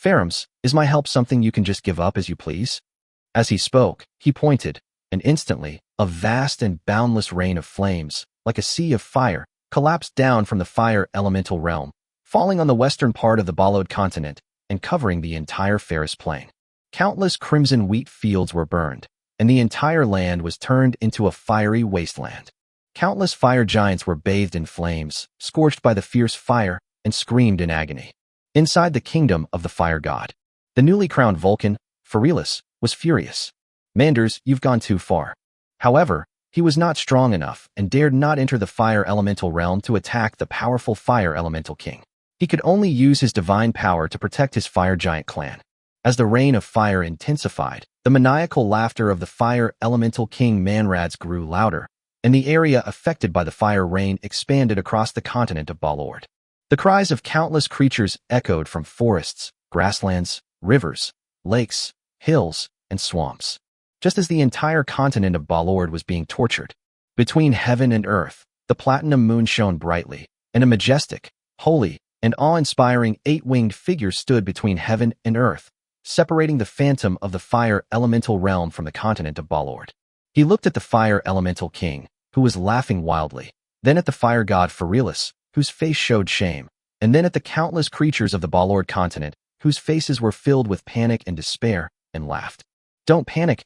"Ferums, is my help something you can just give up as you please?" As he spoke, he pointed, and instantly, a vast and boundless rain of flames, like a sea of fire, collapsed down from the fire elemental realm, falling on the western part of the Balod continent and covering the entire Ferris plain. Countless crimson wheat fields were burned, and the entire land was turned into a fiery wasteland. Countless fire giants were bathed in flames, scorched by the fierce fire, and screamed in agony. Inside the kingdom of the fire god, the newly crowned Vulcan, Pherolas, was furious. "Manders, you've gone too far." However, he was not strong enough and dared not enter the fire elemental realm to attack the powerful fire elemental king. He could only use his divine power to protect his fire giant clan. As the rain of fire intensified, the maniacal laughter of the fire elemental king Manrads grew louder, and the area affected by the fire rain expanded across the continent of Balord. The cries of countless creatures echoed from forests, grasslands, rivers, lakes, hills, and swamps. Just as the entire continent of Balord was being tortured, between heaven and earth, the platinum moon shone brightly, and a majestic, holy, and awe-inspiring 8-winged figure stood between heaven and earth, separating the phantom of the fire elemental realm from the continent of Balord. He looked at the fire elemental king, who was laughing wildly, then at the fire god Pherolas, whose face showed shame, and then at the countless creatures of the Balord continent, whose faces were filled with panic and despair, and laughed. Don't panic,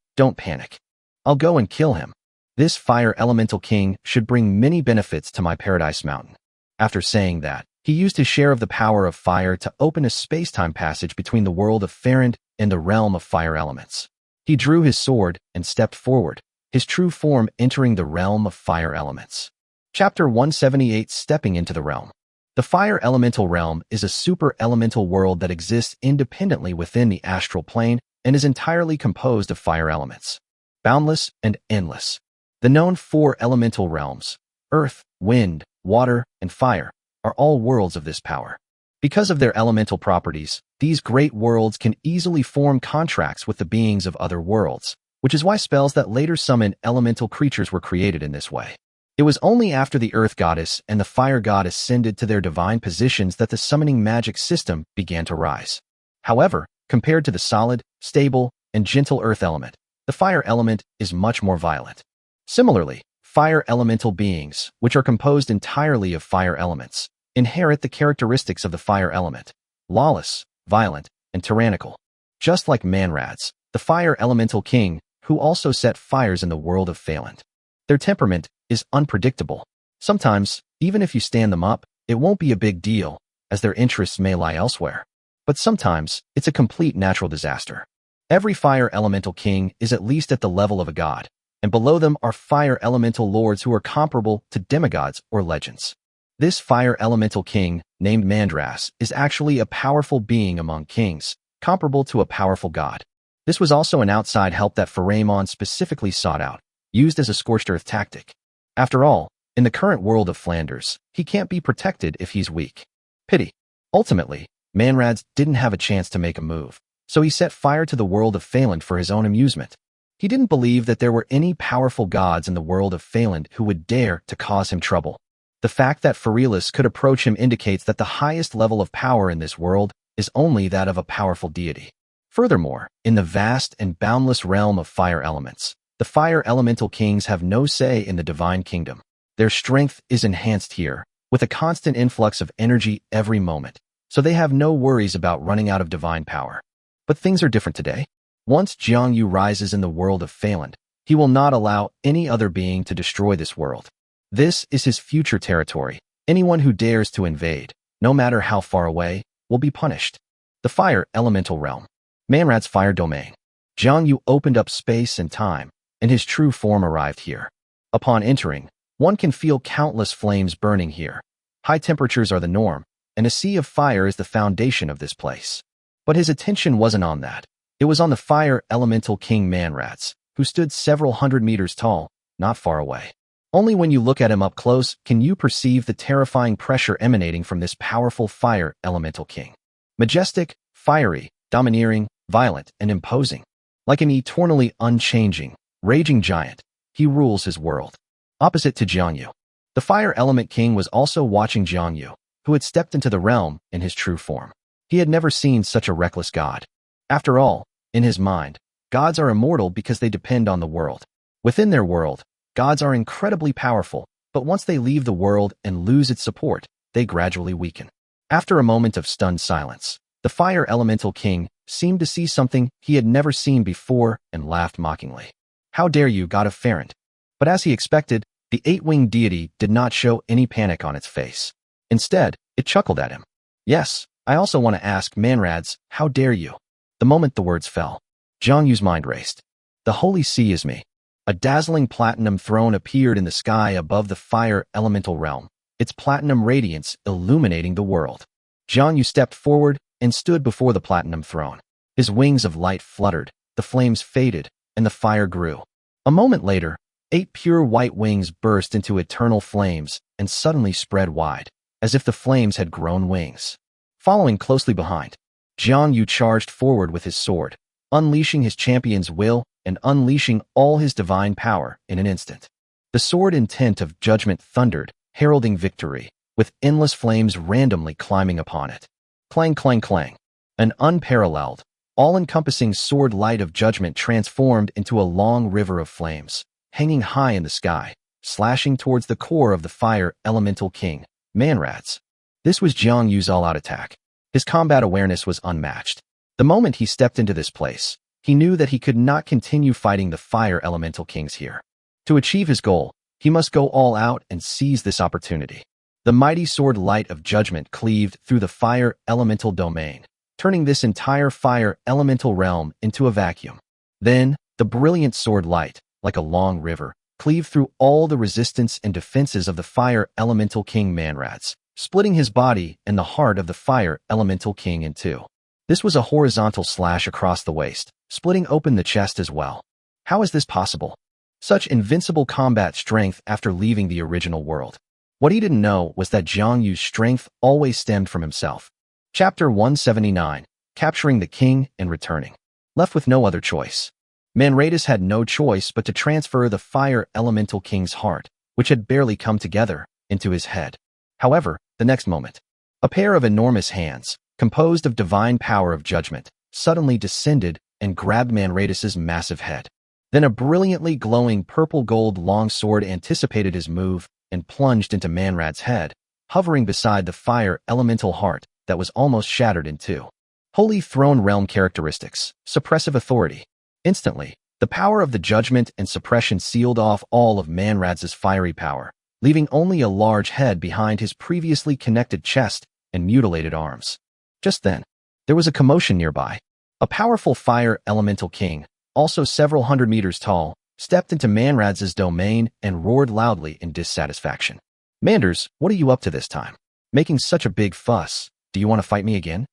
I'll go and kill him. This fire elemental king should bring many benefits to my paradise mountain." After saying that, he used his share of the power of fire to open a space-time passage between the world of Farand and the realm of fire elements. He drew his sword and stepped forward, his true form entering the realm of fire elements. Chapter 178 Stepping into the Realm. The fire elemental realm is a super elemental world that exists independently within the astral plane and is entirely composed of fire elements. Boundless and endless. The known four elemental realms, earth, wind, water, and fire, are all worlds of this power. Because of their elemental properties, these great worlds can easily form contracts with the beings of other worlds, which is why spells that later summon elemental creatures were created in this way. It was only after the earth goddess and the fire god ascended to their divine positions that the summoning magic system began to rise. However, compared to the solid, stable, and gentle earth element, the fire element is much more violent. Similarly, fire elemental beings, which are composed entirely of fire elements, inherit the characteristics of the fire element: lawless, violent, and tyrannical. Just like Manrads, the fire elemental king, who also set fires in the world of Phaland. Their temperament is unpredictable. Sometimes, even if you stand them up, it won't be a big deal, as their interests may lie elsewhere. But sometimes, it's a complete natural disaster. Every fire elemental king is at least at the level of a god, and below them are fire elemental lords who are comparable to demigods or legends. This fire elemental king, named Mandras, is actually a powerful being among kings, comparable to a powerful god. This was also an outside help that Pharamon specifically sought out, used as a scorched earth tactic. After all, in the current world of Flanders, he can't be protected if he's weak. Pity. Ultimately, Manrads didn't have a chance to make a move, so he set fire to the world of Phaland for his own amusement. He didn't believe that there were any powerful gods in the world of Phaland who would dare to cause him trouble. The fact that Pharelus could approach him indicates that the highest level of power in this world is only that of a powerful deity. Furthermore, in the vast and boundless realm of fire elements, the fire elemental kings have no say in the divine kingdom. Their strength is enhanced here, with a constant influx of energy every moment, so they have no worries about running out of divine power. But things are different today. Once Jiangyu rises in the world of Phaland, he will not allow any other being to destroy this world. This is his future territory. Anyone who dares to invade, no matter how far away, will be punished. The fire elemental realm. Manrad's fire domain. Jiangyu opened up space and time, and his true form arrived here. Upon entering, one can feel countless flames burning here. High temperatures are the norm, and a sea of fire is the foundation of this place. But his attention wasn't on that. It was on the fire elemental king Manrads, who stood several hundred meters tall, not far away. Only when you look at him up close can you perceive the terrifying pressure emanating from this powerful fire elemental king. Majestic, fiery, domineering, violent, and imposing. Like an eternally unchanging, raging giant, he rules his world. Opposite to Jiangyu. The fire element king was also watching Jiangyu, who had stepped into the realm in his true form. He had never seen such a reckless god. After all, in his mind, gods are immortal because they depend on the world. Within their world, gods are incredibly powerful, but once they leave the world and lose its support, they gradually weaken. After a moment of stunned silence, the fire elemental king seemed to see something he had never seen before and laughed mockingly. "How dare you, god of Pharant?" But as he expected, the eight-winged deity did not show any panic on its face. Instead, it chuckled at him. "Yes, I also want to ask Manrads, how dare you?" The moment the words fell, Jiangyu's mind raced. "The holy sea is me." A dazzling platinum throne appeared in the sky above the fire elemental realm, its platinum radiance illuminating the world. Jiangyu stepped forward and stood before the platinum throne. His wings of light fluttered, the flames faded, and the fire grew. A moment later, 8 pure white wings burst into eternal flames and suddenly spread wide, as if the flames had grown wings. Following closely behind, Jiangyu charged forward with his sword, unleashing his champion's will and unleashing all his divine power in an instant. The sword intent of judgment thundered, heralding victory, with endless flames randomly climbing upon it. Clang, clang, clang. An unparalleled, all-encompassing sword light of judgment transformed into a long river of flames, hanging high in the sky, slashing towards the core of the fire elemental king, Manrads. This was Jiangyu's all-out attack. His combat awareness was unmatched. The moment he stepped into this place, he knew that he could not continue fighting the fire elemental kings here. To achieve his goal, he must go all out and seize this opportunity. The mighty sword light of judgment cleaved through the fire elemental domain, turning this entire fire elemental realm into a vacuum. Then, the brilliant sword light, like a long river, cleaved through all the resistance and defenses of the fire elemental king Manrads, splitting his body and the heart of the fire elemental king in two. This was a horizontal slash across the waist, splitting open the chest as well. How is this possible? Such invincible combat strength after leaving the original world. What he didn't know was that Jiang Yu's strength always stemmed from himself. Chapter 179, Capturing the King and Returning. Left with no other choice. Manradus had no choice but to transfer the fire elemental king's heart, which had barely come together, into his head. However, the next moment, a pair of enormous hands, composed of divine power of judgment, suddenly descended and grabbed Manradus's massive head. Then a brilliantly glowing purple-gold longsword anticipated his move and plunged into Manrad's head, hovering beside the fire elemental heart that was almost shattered in two. Holy Throne Realm characteristics, suppressive authority. Instantly, the power of the judgment and suppression sealed off all of Manrad's fiery power, leaving only a large head behind his previously connected chest and mutilated arms. Just then, there was a commotion nearby. A powerful fire elemental king, also several hundred meters tall, stepped into Manrad's domain and roared loudly in dissatisfaction. "Manders, what are you up to this time? Making such a big fuss. Do you want to fight me again?"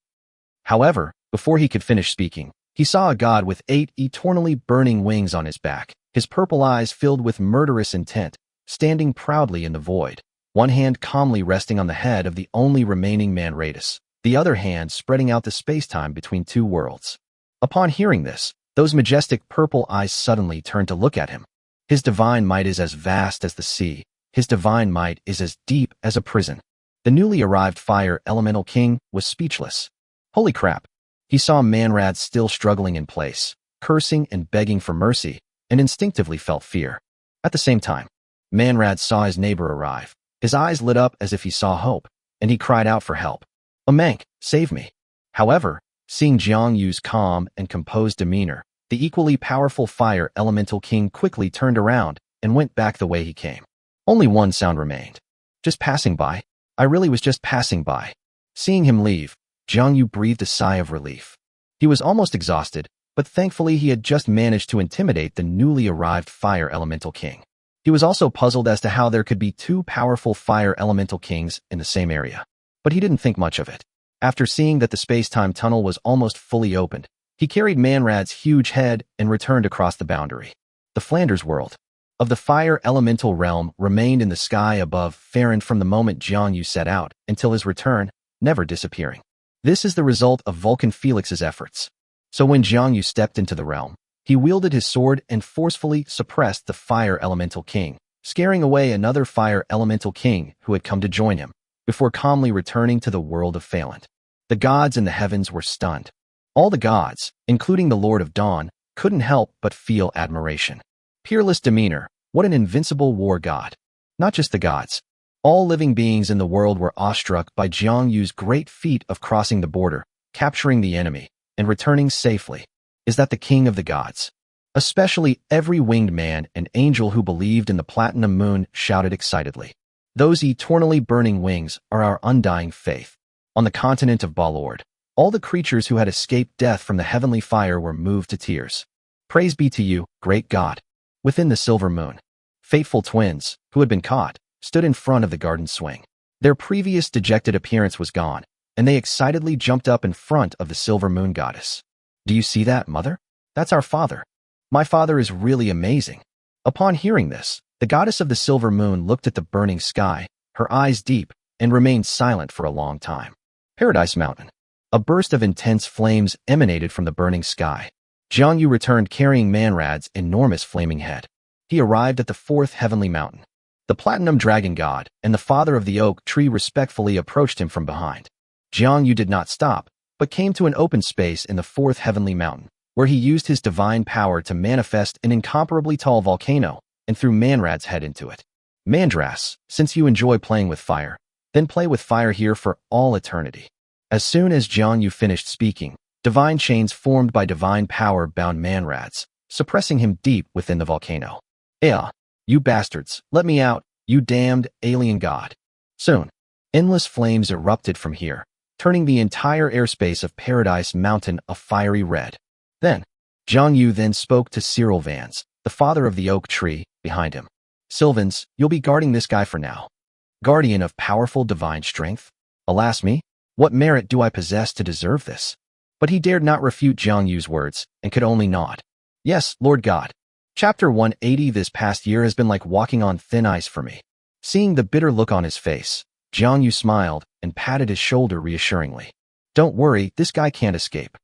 However, before he could finish speaking, he saw a god with 8 eternally burning wings on his back, his purple eyes filled with murderous intent, standing proudly in the void, one hand calmly resting on the head of the only remaining Manradus, the other hand spreading out the space-time between two worlds. Upon hearing this, those majestic purple eyes suddenly turned to look at him. His divine might is as vast as the sea. His divine might is as deep as a prison. The newly arrived fire elemental king was speechless. Holy crap! He saw Manrad still struggling in place, cursing and begging for mercy, and instinctively felt fear. At the same time, Manrad saw his neighbor arrive. His eyes lit up as if he saw hope, and he cried out for help. "A Mank, save me!" However, seeing Jiang Yu's calm and composed demeanor, the equally powerful fire elemental king quickly turned around and went back the way he came. Only one sound remained. "Just passing by. I really was just passing by." Seeing him leave, Jiang Yu breathed a sigh of relief. He was almost exhausted, but thankfully he had just managed to intimidate the newly arrived fire elemental king. He was also puzzled as to how there could be two powerful fire elemental kings in the same area. But he didn't think much of it. After seeing that the space-time tunnel was almost fully opened, he carried Manrad's huge head and returned across the boundary. The Flanders world of the fire elemental realm remained in the sky above Farron from the moment Jiang Yu set out until his return, never disappearing. This is the result of Vulcan Felix's efforts. So when Jiang Yu stepped into the realm, he wielded his sword and forcefully suppressed the fire elemental king, scaring away another fire elemental king who had come to join him, before calmly returning to the world of Phalant. The gods in the heavens were stunned. All the gods, including the Lord of Dawn, couldn't help but feel admiration. Peerless demeanor, what an invincible war god. Not just the gods. All living beings in the world were awestruck by Jiang Yu's great feat of crossing the border, capturing the enemy, and returning safely. Is that the king of the gods? Especially every winged man and angel who believed in the platinum moon shouted excitedly. Those eternally burning wings are our undying faith. On the continent of Balord, all the creatures who had escaped death from the heavenly fire were moved to tears. Praise be to you, great God. Within the silver moon, fateful twins, who had been caught, stood in front of the garden swing. Their previous dejected appearance was gone, and they excitedly jumped up in front of the silver moon goddess. "Do you see that, mother? That's our father. My father is really amazing." Upon hearing this, the goddess of the silver moon looked at the burning sky, her eyes deep, and remained silent for a long time. Paradise Mountain. A burst of intense flames emanated from the burning sky. Jiang Yu returned carrying Manrad's enormous flaming head. He arrived at the fourth heavenly mountain. The platinum dragon god and the father of the oak tree respectfully approached him from behind. Jiang Yu did not stop, but came to an open space in the fourth heavenly mountain, where he used his divine power to manifest an incomparably tall volcano and threw Manrad's head into it. "Mandras, since you enjoy playing with fire, then play with fire here for all eternity." As soon as Jiang Yu finished speaking, divine chains formed by divine power bound Manrad's, suppressing him deep within the volcano. You bastards, let me out, you damned alien god." Soon, endless flames erupted from here, turning the entire airspace of Paradise Mountain a fiery red. Then, Jiang Yu then spoke to Cyril Vans, the father of the oak tree, behind him. "Sylvans, you'll be guarding this guy for now. guardian of powerful divine strength? Alas me, what merit do I possess to deserve this? But he dared not refute Jiang Yu's words and could only nod. Yes, Lord God. Chapter 180. This past year has been like walking on thin ice for me. Seeing the bitter look on his face, Jiang Yu smiled and patted his shoulder reassuringly. Don't worry, this guy can't escape.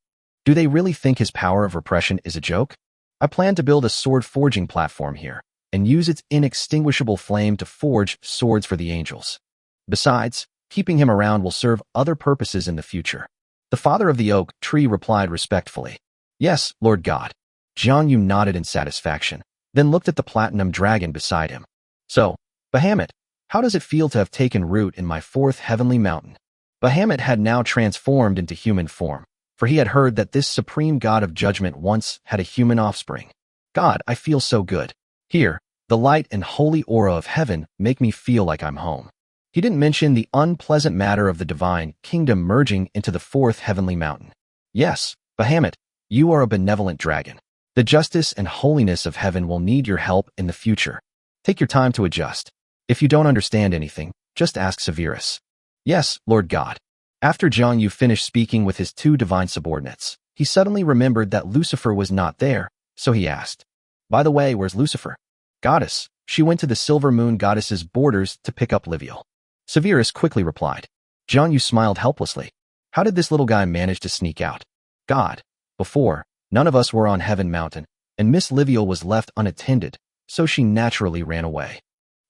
Do they really think his power of repression is a joke? I plan to build a sword forging platform here and use its inextinguishable flame to forge swords for the angels. Besides, keeping him around will serve other purposes in the future. The father of the oak tree replied respectfully. Yes, Lord God. Jiang Yu nodded in satisfaction, then looked at the platinum dragon beside him. So, Bahamut, how does it feel to have taken root in my fourth heavenly mountain? Bahamut had now transformed into human form, for he had heard that this supreme god of judgment once had a human offspring. God, I feel so good. Here, the light and holy aura of heaven make me feel like I'm home. He didn't mention the unpleasant matter of the divine kingdom merging into the fourth heavenly mountain. Yes, Bahamut, you are a benevolent dragon. The justice and holiness of heaven will need your help in the future. Take your time to adjust. If you don't understand anything, just ask Severus. Yes, Lord God. After Jiang Yu finished speaking with his two divine subordinates, he suddenly remembered that Lucifer was not there, so he asked, By the way, where's Lucifer? Goddess, she went to the Silver Moon Goddess's borders to pick up Liviel. Severus quickly replied. Jiang Yu smiled helplessly. How did this little guy manage to sneak out? God. Before, none of us were on Heaven Mountain, and Miss Liviel was left unattended, so she naturally ran away.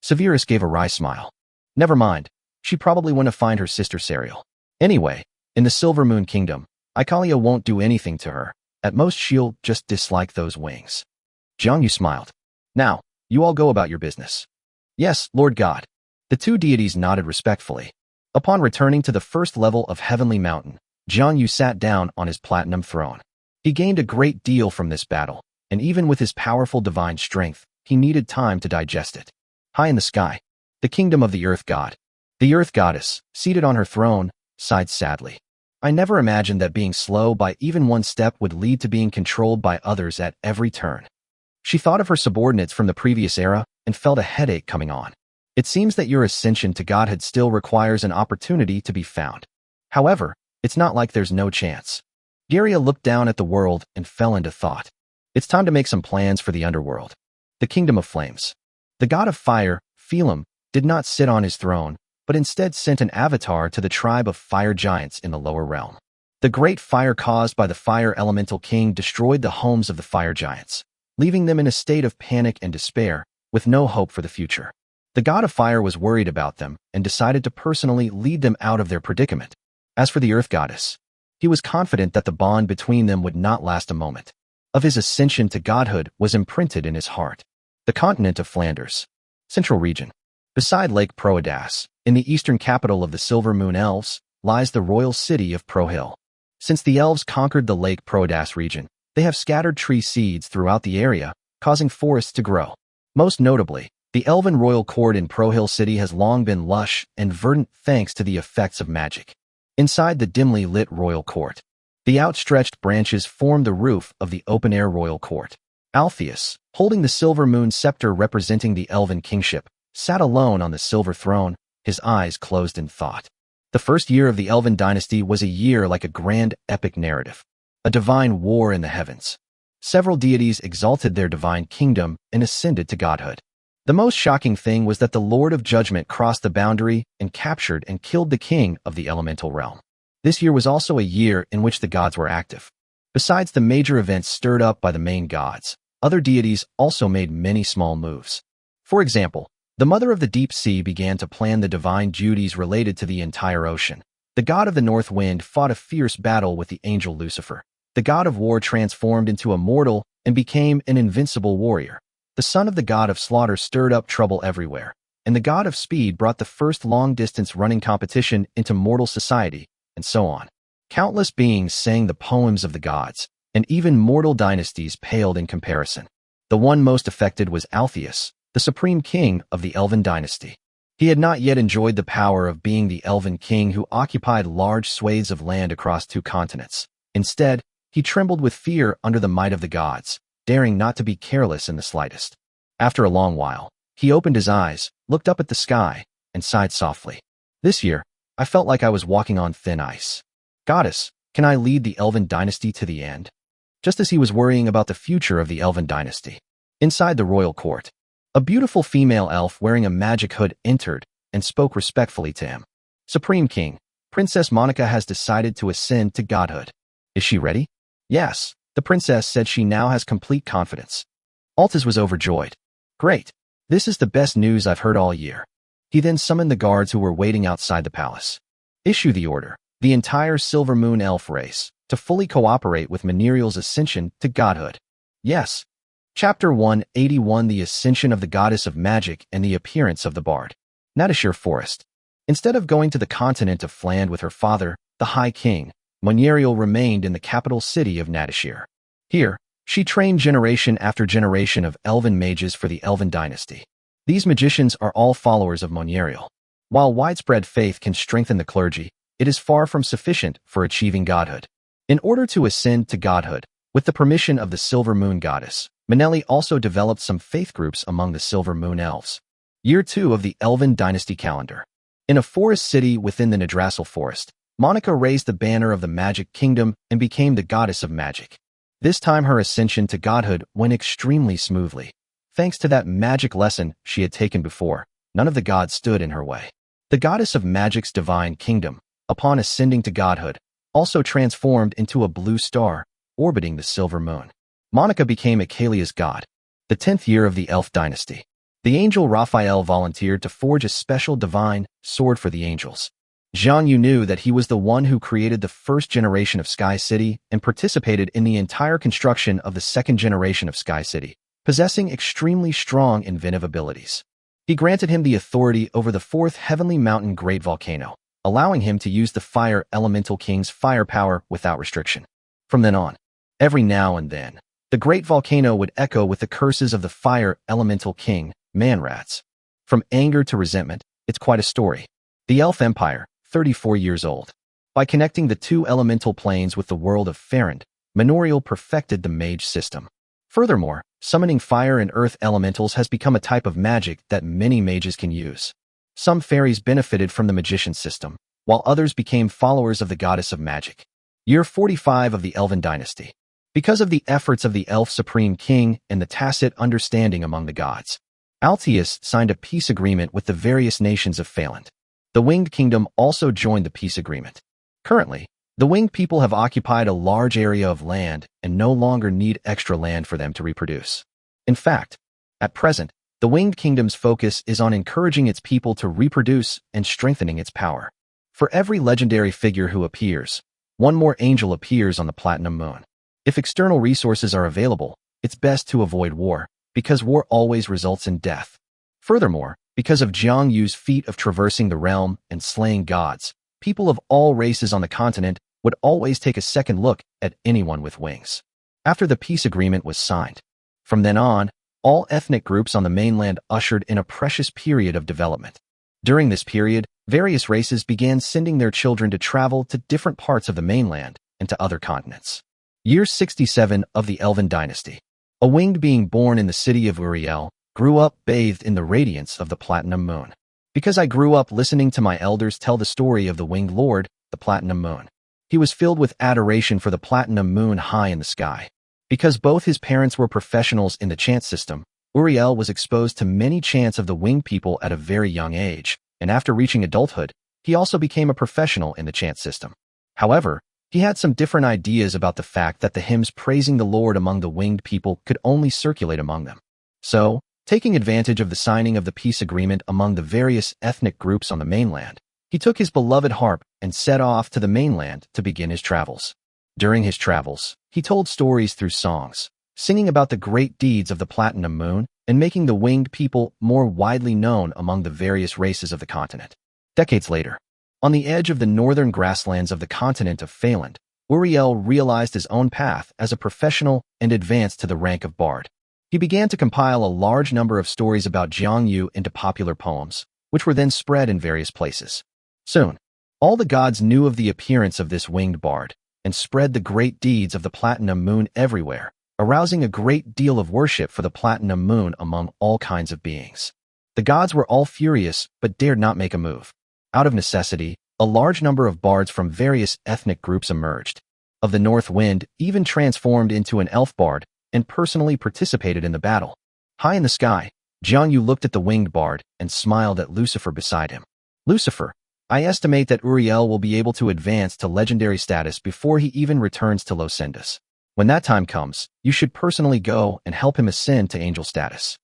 Severus gave a wry smile. Never mind, she probably went to find her sister Serial. Anyway, in the Silver Moon Kingdom, Icalia won't do anything to her. At most she'll just dislike those wings. Jiang Yu smiled. Now, you all go about your business. Yes, Lord God. The two deities nodded respectfully. Upon returning to the first level of Heavenly Mountain, Jiang Yu sat down on his platinum throne. He gained a great deal from this battle, and even with his powerful divine strength, he needed time to digest it. High in the sky, the kingdom of the Earth God. The Earth Goddess, seated on her throne, sighed sadly. I never imagined that being slow by even one step would lead to being controlled by others at every turn. She thought of her subordinates from the previous era and felt a headache coming on. It seems that your ascension to godhood still requires an opportunity to be found. However, it's not like there's no chance. Giria looked down at the world and fell into thought. It's time to make some plans for the underworld. The Kingdom of Flames. The god of fire, Phelim, did not sit on his throne, but instead sent an avatar to the tribe of fire giants in the lower realm. The great fire caused by the fire elemental king destroyed the homes of the fire giants, leaving them in a state of panic and despair, with no hope for the future. The god of fire was worried about them and decided to personally lead them out of their predicament. As for the earth goddess, he was confident that the bond between them would not last a moment. Of his ascension to godhood was imprinted in his heart. The continent of Flanders, Central Region. Beside Lake Proadas, in the eastern capital of the Silver Moon Elves, lies the royal city of Prohill. Since the elves conquered the Lake Proadas region, they have scattered tree seeds throughout the area, causing forests to grow. Most notably, the elven royal court in Prohill City has long been lush and verdant thanks to the effects of magic. Inside the dimly lit royal court, the outstretched branches form the roof of the open-air royal court. Alpheus, holding the silver moon scepter representing the elven kingship, sat alone on the silver throne, his eyes closed in thought. The first year of the Elven dynasty was a year like a grand epic narrative, a divine war in the heavens. Several deities exalted their divine kingdom and ascended to godhood. The most shocking thing was that the Lord of Judgment crossed the boundary and captured and killed the king of the elemental realm. This year was also a year in which the gods were active. Besides the major events stirred up by the main gods, other deities also made many small moves. For example, the Mother of the Deep Sea began to plan the divine duties related to the entire ocean. The god of the North Wind fought a fierce battle with the angel Lucifer. The god of war transformed into a mortal and became an invincible warrior. The son of the god of slaughter stirred up trouble everywhere, and the god of speed brought the first long-distance running competition into mortal society, and so on. Countless beings sang the poems of the gods, and even mortal dynasties paled in comparison. The one most affected was Alpheus, the supreme king of the Elven dynasty. He had not yet enjoyed the power of being the Elven king who occupied large swathes of land across 2 continents. Instead, he trembled with fear under the might of the gods, daring not to be careless in the slightest. After a long while, he opened his eyes, looked up at the sky, and sighed softly. This year, I felt like I was walking on thin ice. Goddess, can I lead the Elven dynasty to the end? Just as he was worrying about the future of the Elven dynasty. Inside the royal court, a beautiful female elf wearing a magic hood entered and spoke respectfully to him. Supreme King, Princess Monica has decided to ascend to godhood. Is she ready? Yes, the princess said she now has complete confidence. Altez was overjoyed. Great. This is the best news I've heard all year. He then summoned the guards who were waiting outside the palace. Issue the order, the entire Silver Moon elf race, to fully cooperate with Manhwa's ascension to godhood. Yes. Chapter 181 The Ascension of the Goddess of Magic and the Appearance of the Bard. Nadashir Forest. Instead of going to the continent of Fland with her father, the High King, Manhwa remained in the capital city of Nadashir. Here, she trained generation after generation of elven mages for the Elven dynasty. These magicians are all followers of Manhwa. While widespread faith can strengthen the clergy, it is far from sufficient for achieving godhood. In order to ascend to godhood, with the permission of the Silver Moon goddess, Manhwa also developed some faith groups among the Silver Moon elves. Year 2 of the Elven dynasty calendar. In a forest city within the Nadrassil forest, Monica raised the banner of the Magic Kingdom and became the goddess of magic. This time her ascension to godhood went extremely smoothly. Thanks to that magic lesson she had taken before, none of the gods stood in her way. The goddess of magic's divine kingdom, upon ascending to godhood, also transformed into a blue star, orbiting the Silver Moon. Monica became Akalia's god. The 10th year of the Elf dynasty. The angel Raphael volunteered to forge a special divine sword for the angels. Zhang Yu knew that he was the one who created the first generation of Sky City and participated in the entire construction of the second generation of Sky City, possessing extremely strong inventive abilities. He granted him the authority over the fourth heavenly mountain Great Volcano, allowing him to use the Fire Elemental King's firepower without restriction. From then on, every now and then, the Great Volcano would echo with the curses of the Fire Elemental King, Manrats. From anger to resentment, it's quite a story. The Elf Empire, 34 years old. By connecting the two elemental planes with the world of Farrand, Manhwa perfected the mage system. Furthermore, summoning fire and earth elementals has become a type of magic that many mages can use. Some fairies benefited from the magician system, while others became followers of the goddess of magic. Year 45 of the Elven dynasty. Because of the efforts of the Elf Supreme King and the tacit understanding among the gods, Altius signed a peace agreement with the various nations of Phaland. The Winged Kingdom also joined the peace agreement. Currently, the Winged people have occupied a large area of land and no longer need extra land for them to reproduce. In fact, at present, the Winged Kingdom's focus is on encouraging its people to reproduce and strengthening its power. For every legendary figure who appears, one more angel appears on the Platinum Moon. If external resources are available, it's best to avoid war, because war always results in death. Furthermore, because of Zhang Yu's feat of traversing the realm and slaying gods, people of all races on the continent would always take a second look at anyone with wings. After the peace agreement was signed, from then on, all ethnic groups on the mainland ushered in a precious period of development. During this period, various races began sending their children to travel to different parts of the mainland and to other continents. Year 67 of the Elven dynasty. A winged being born in the city of Uriel grew up bathed in the radiance of the Platinum Moon. Because I grew up listening to my elders tell the story of the winged lord, the Platinum Moon. He was filled with adoration for the Platinum Moon high in the sky. Because both his parents were professionals in the chant system, Uriel was exposed to many chants of the winged people at a very young age, and after reaching adulthood, he also became a professional in the chant system. However, he had some different ideas about the fact that the hymns praising the Lord among the winged people could only circulate among them. So, taking advantage of the signing of the peace agreement among the various ethnic groups on the mainland, he took his beloved harp and set off to the mainland to begin his travels. During his travels, he told stories through songs, singing about the great deeds of the Platinum Moon and making the winged people more widely known among the various races of the continent. Decades later, on the edge of the northern grasslands of the continent of Phaland, Uriel realized his own path as a professional and advanced to the rank of bard. He began to compile a large number of stories about Zhang Yu into popular poems, which were then spread in various places. Soon, all the gods knew of the appearance of this winged bard and spread the great deeds of the Platinum Moon everywhere, arousing a great deal of worship for the Platinum Moon among all kinds of beings. The gods were all furious but dared not make a move. Out of necessity, a large number of bards from various ethnic groups emerged. Of the North Wind even transformed into an elf bard and personally participated in the battle. High in the sky, Jiangyu looked at the winged bard and smiled at Lucifer beside him. Lucifer, I estimate that Uriel will be able to advance to legendary status before he even returns to Losendas. When that time comes, you should personally go and help him ascend to angel status.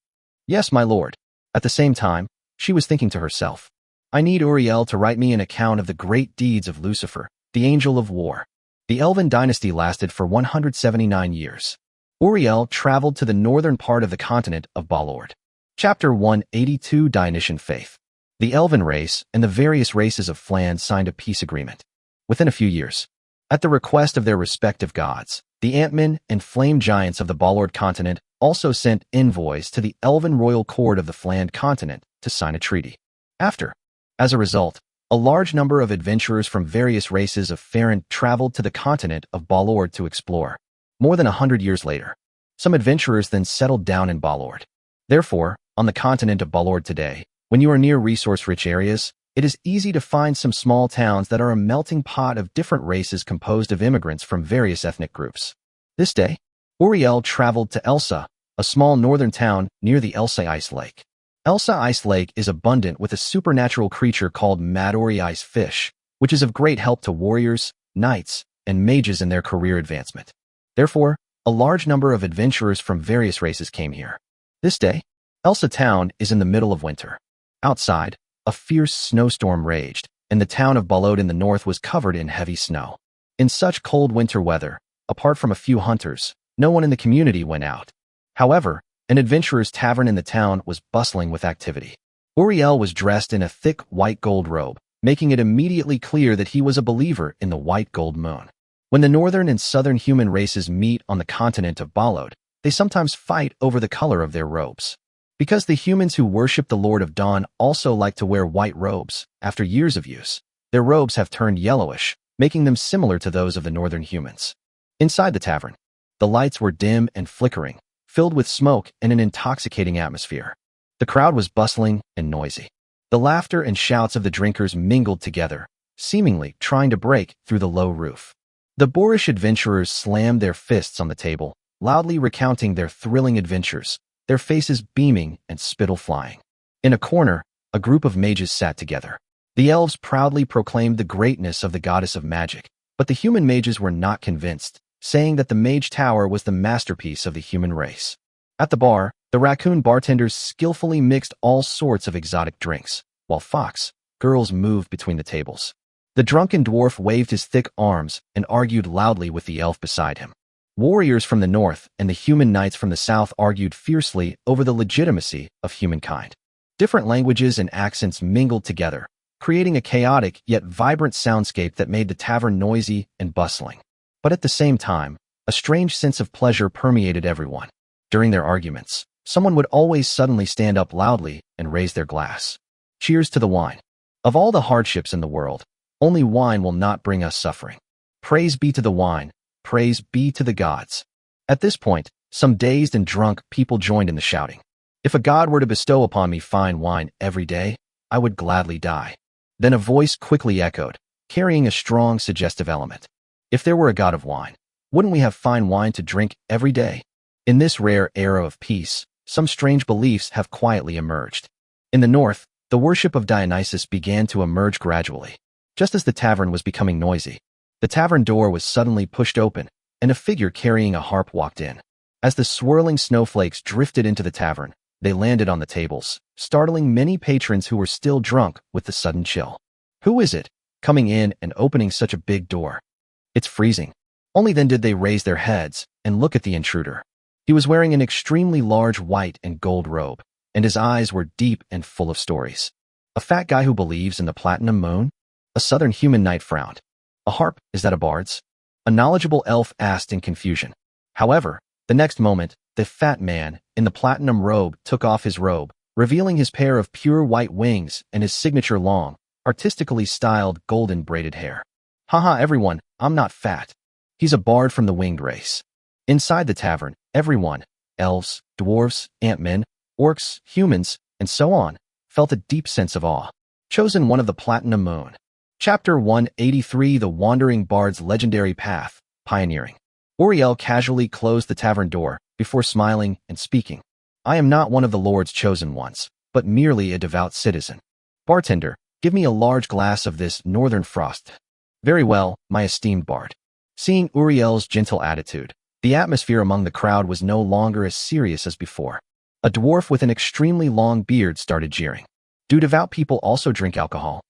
Yes, my lord. At the same time, she was thinking to herself, I need Uriel to write me an account of the great deeds of Lucifer, the angel of war. The Elven dynasty lasted for 179 years. Uriel traveled to the northern part of the continent of Balord. Chapter 182 Dionysian Faith. The Elven race and the various races of Flan signed a peace agreement. Within a few years, at the request of their respective gods, the Ant-Men and Flame Giants of the Balord continent also sent envoys to the Elven royal court of the Flan continent to sign a treaty. As a result, a large number of adventurers from various races of Farron traveled to the continent of Balord to explore. More than 100 years later, some adventurers then settled down in Balord. Therefore, on the continent of Balord today, when you are near resource-rich areas, it is easy to find some small towns that are a melting pot of different races composed of immigrants from various ethnic groups. This day, Uriel traveled to Elsa, a small northern town near the Elsa Ice Lake. Elsa Ice Lake is abundant with a supernatural creature called Madori Ice Fish, which is of great help to warriors, knights, and mages in their career advancement. Therefore, a large number of adventurers from various races came here. This day, Elsa Town is in the middle of winter. Outside, a fierce snowstorm raged, and the town of Balod in the north was covered in heavy snow. In such cold winter weather, apart from a few hunters, no one in the community went out. However, an adventurer's tavern in the town was bustling with activity. Uriel was dressed in a thick white gold robe, making it immediately clear that he was a believer in the white gold moon. When the northern and southern human races meet on the continent of Balod, they sometimes fight over the color of their robes. Because the humans who worship the Lord of Dawn also like to wear white robes, after years of use, their robes have turned yellowish, making them similar to those of the northern humans. Inside the tavern, the lights were dim and flickering, filled with smoke and an intoxicating atmosphere. The crowd was bustling and noisy. The laughter and shouts of the drinkers mingled together, seemingly trying to break through the low roof. The boorish adventurers slammed their fists on the table, loudly recounting their thrilling adventures, their faces beaming and spittle flying. In a corner, a group of mages sat together. The elves proudly proclaimed the greatness of the goddess of magic, but the human mages were not convinced, saying that the Mage Tower was the masterpiece of the human race. At the bar, the raccoon bartenders skillfully mixed all sorts of exotic drinks, while fox girls moved between the tables. The drunken dwarf waved his thick arms and argued loudly with the elf beside him. Warriors from the north and the human knights from the south argued fiercely over the legitimacy of humankind. Different languages and accents mingled together, creating a chaotic yet vibrant soundscape that made the tavern noisy and bustling. But at the same time, a strange sense of pleasure permeated everyone. During their arguments, someone would always suddenly stand up loudly and raise their glass. Cheers to the wine. Of all the hardships in the world, only wine will not bring us suffering. Praise be to the wine, praise be to the gods. At this point, some dazed and drunk people joined in the shouting. If a god were to bestow upon me fine wine every day, I would gladly die. Then a voice quickly echoed, carrying a strong suggestive element. If there were a god of wine, wouldn't we have fine wine to drink every day? In this rare era of peace, some strange beliefs have quietly emerged. In the north, the worship of Dionysus began to emerge gradually. Just as the tavern was becoming noisy, the tavern door was suddenly pushed open, and a figure carrying a harp walked in. As the swirling snowflakes drifted into the tavern, they landed on the tables, startling many patrons who were still drunk with the sudden chill. Who is it, coming in and opening such a big door? It's freezing. Only then did they raise their heads and look at the intruder. He was wearing an extremely large white and gold robe, and his eyes were deep and full of stories. A fat guy who believes in the platinum moon? A southern human knight frowned. A harp, is that a bard's? A knowledgeable elf asked in confusion. However, the next moment, the fat man in the platinum robe took off his robe, revealing his pair of pure white wings and his signature long, artistically styled golden braided hair. Haha everyone, I'm not fat. He's a bard from the winged race. Inside the tavern, everyone, elves, dwarves, ant-men, orcs, humans, and so on, felt a deep sense of awe. Chosen one of the Platinum Moon. Chapter 183 The Wandering Bard's Legendary Path, Pioneering. Uriel casually closed the tavern door before smiling and speaking. I am not one of the Lord's chosen ones, but merely a devout citizen. Bartender, give me a large glass of this northern frost. Very well, my esteemed bard. Seeing Uriel's gentle attitude, the atmosphere among the crowd was no longer as serious as before. A dwarf with an extremely long beard started jeering. Do devout people also drink alcohol?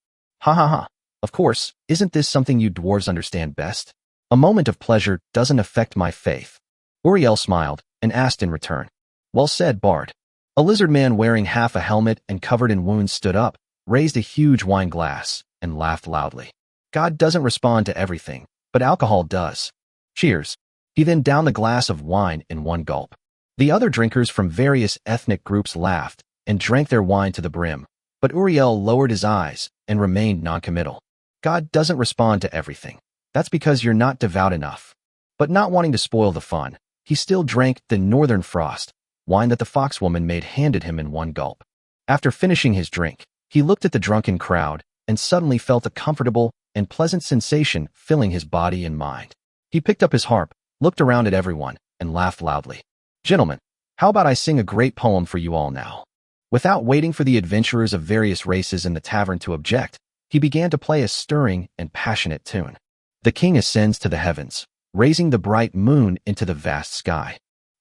Ha ha ha. Of course, isn't this something you dwarves understand best? A moment of pleasure doesn't affect my faith. Uriel smiled and asked in return. Well said, bard. A lizard man wearing half a helmet and covered in wounds stood up, raised a huge wine glass, and laughed loudly. God doesn't respond to everything, but alcohol does. Cheers. He then downed the glass of wine in one gulp. The other drinkers from various ethnic groups laughed and drank their wine to the brim, but Uriel lowered his eyes and remained noncommittal. God doesn't respond to everything. That's because you're not devout enough. But not wanting to spoil the fun, he still drank the Northern Frost, wine that the foxwoman maid handed him in one gulp. After finishing his drink, he looked at the drunken crowd and suddenly felt a comfortable and pleasant sensation filling his body and mind. He picked up his harp, looked around at everyone, and laughed loudly. Gentlemen, how about I sing a great poem for you all now? Without waiting for the adventurers of various races in the tavern to object, he began to play a stirring and passionate tune. The king ascends to the heavens, raising the bright moon into the vast sky.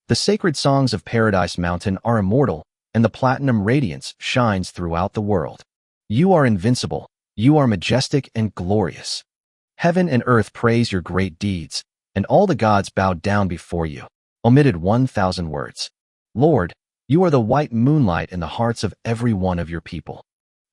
The sacred songs of Paradise Mountain are immortal, and the platinum radiance shines throughout the world. You are invincible, you are majestic and glorious. Heaven and earth praise your great deeds, and all the gods bow down before you. Omitted 1,000 words. Lord, you are the white moonlight in the hearts of every one of your people.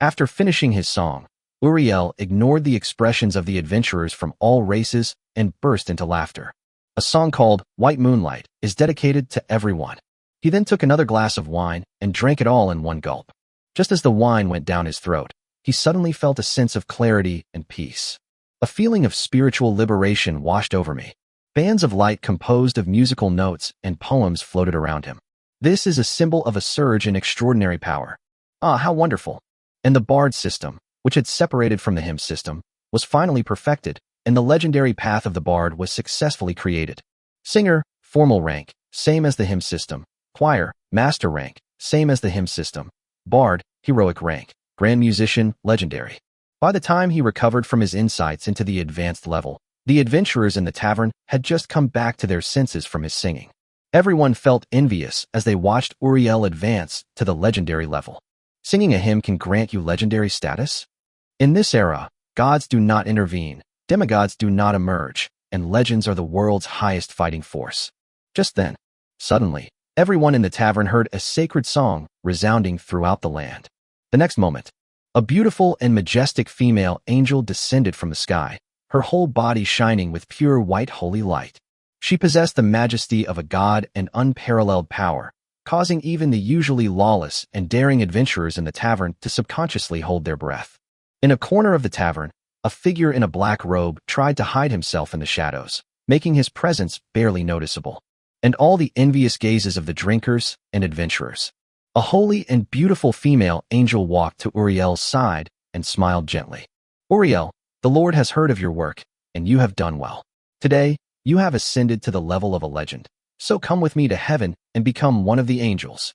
After finishing his song, Uriel ignored the expressions of the adventurers from all races and burst into laughter. A song called White Moonlight is dedicated to everyone. He then took another glass of wine and drank it all in one gulp. Just as the wine went down his throat, he suddenly felt a sense of clarity and peace. A feeling of spiritual liberation washed over me. Bands of light composed of musical notes and poems floated around him. This is a symbol of a surge in extraordinary power. Ah, how wonderful! And the bard system, which had separated from the hymn system, was finally perfected, and the legendary path of the bard was successfully created. Singer, formal rank, same as the hymn system. Choir, master rank, same as the hymn system. Bard, heroic rank. Grand musician, legendary. By the time he recovered from his insights into the advanced level, the adventurers in the tavern had just come back to their senses from his singing. Everyone felt envious as they watched Uriel advance to the legendary level. Singing a hymn can grant you legendary status? In this era, gods do not intervene, demigods do not emerge, and legends are the world's highest fighting force. Just then, suddenly, everyone in the tavern heard a sacred song resounding throughout the land. The next moment, a beautiful and majestic female angel descended from the sky, her whole body shining with pure white holy light. She possessed the majesty of a god and unparalleled power, causing even the usually lawless and daring adventurers in the tavern to subconsciously hold their breath. In a corner of the tavern, a figure in a black robe tried to hide himself in the shadows, making his presence barely noticeable, and all the envious gazes of the drinkers and adventurers. A holy and beautiful female angel walked to Uriel's side and smiled gently. Uriel, the Lord has heard of your work, and you have done well. Today, you have ascended to the level of a legend, so come with me to heaven and become one of the angels.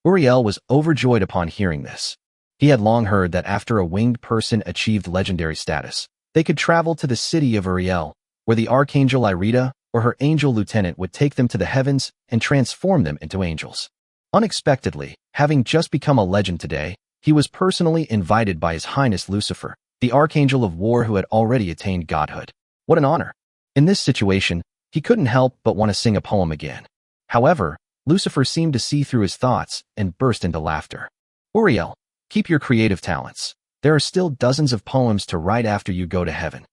Uriel was overjoyed upon hearing this. He had long heard that after a winged person achieved legendary status, they could travel to the city of Uriel, where the Archangel Irida or her angel lieutenant would take them to the heavens and transform them into angels. Unexpectedly, having just become a legend today, he was personally invited by His Highness Lucifer, the Archangel of War who had already attained godhood. What an honor! In this situation, he couldn't help but want to sing a poem again. However, Lucifer seemed to see through his thoughts and burst into laughter. Uriel, keep your creative talents. There are still dozens of poems to write after you go to heaven.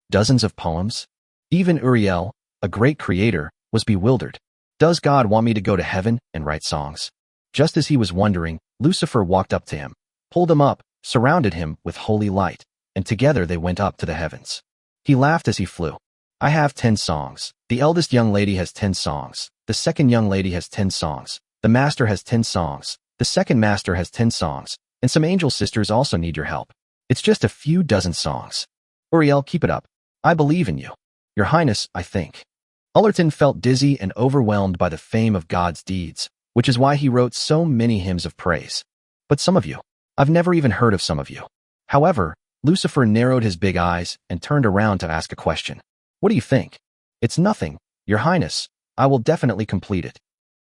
Dozens of poems? Even Uriel, a great creator, was bewildered. Does God want me to go to heaven and write songs? Just as he was wondering, Lucifer walked up to him, pulled him up, surrounded him with holy light, and together they went up to the heavens. He laughed as he flew. I have 10 songs. The eldest young lady has 10 songs. The second young lady has 10 songs. The master has 10 songs. The second master has 10 songs. And some angel sisters also need your help. It's just a few dozen songs. Uriel, keep it up. I believe in you. Your Highness, I think. Ullerton felt dizzy and overwhelmed by the fame of God's deeds, which is why he wrote so many hymns of praise. But some of you, I've never even heard of some of you. However, Lucifer narrowed his big eyes and turned around to ask a question. What do you think? It's nothing, Your Highness. I will definitely complete it.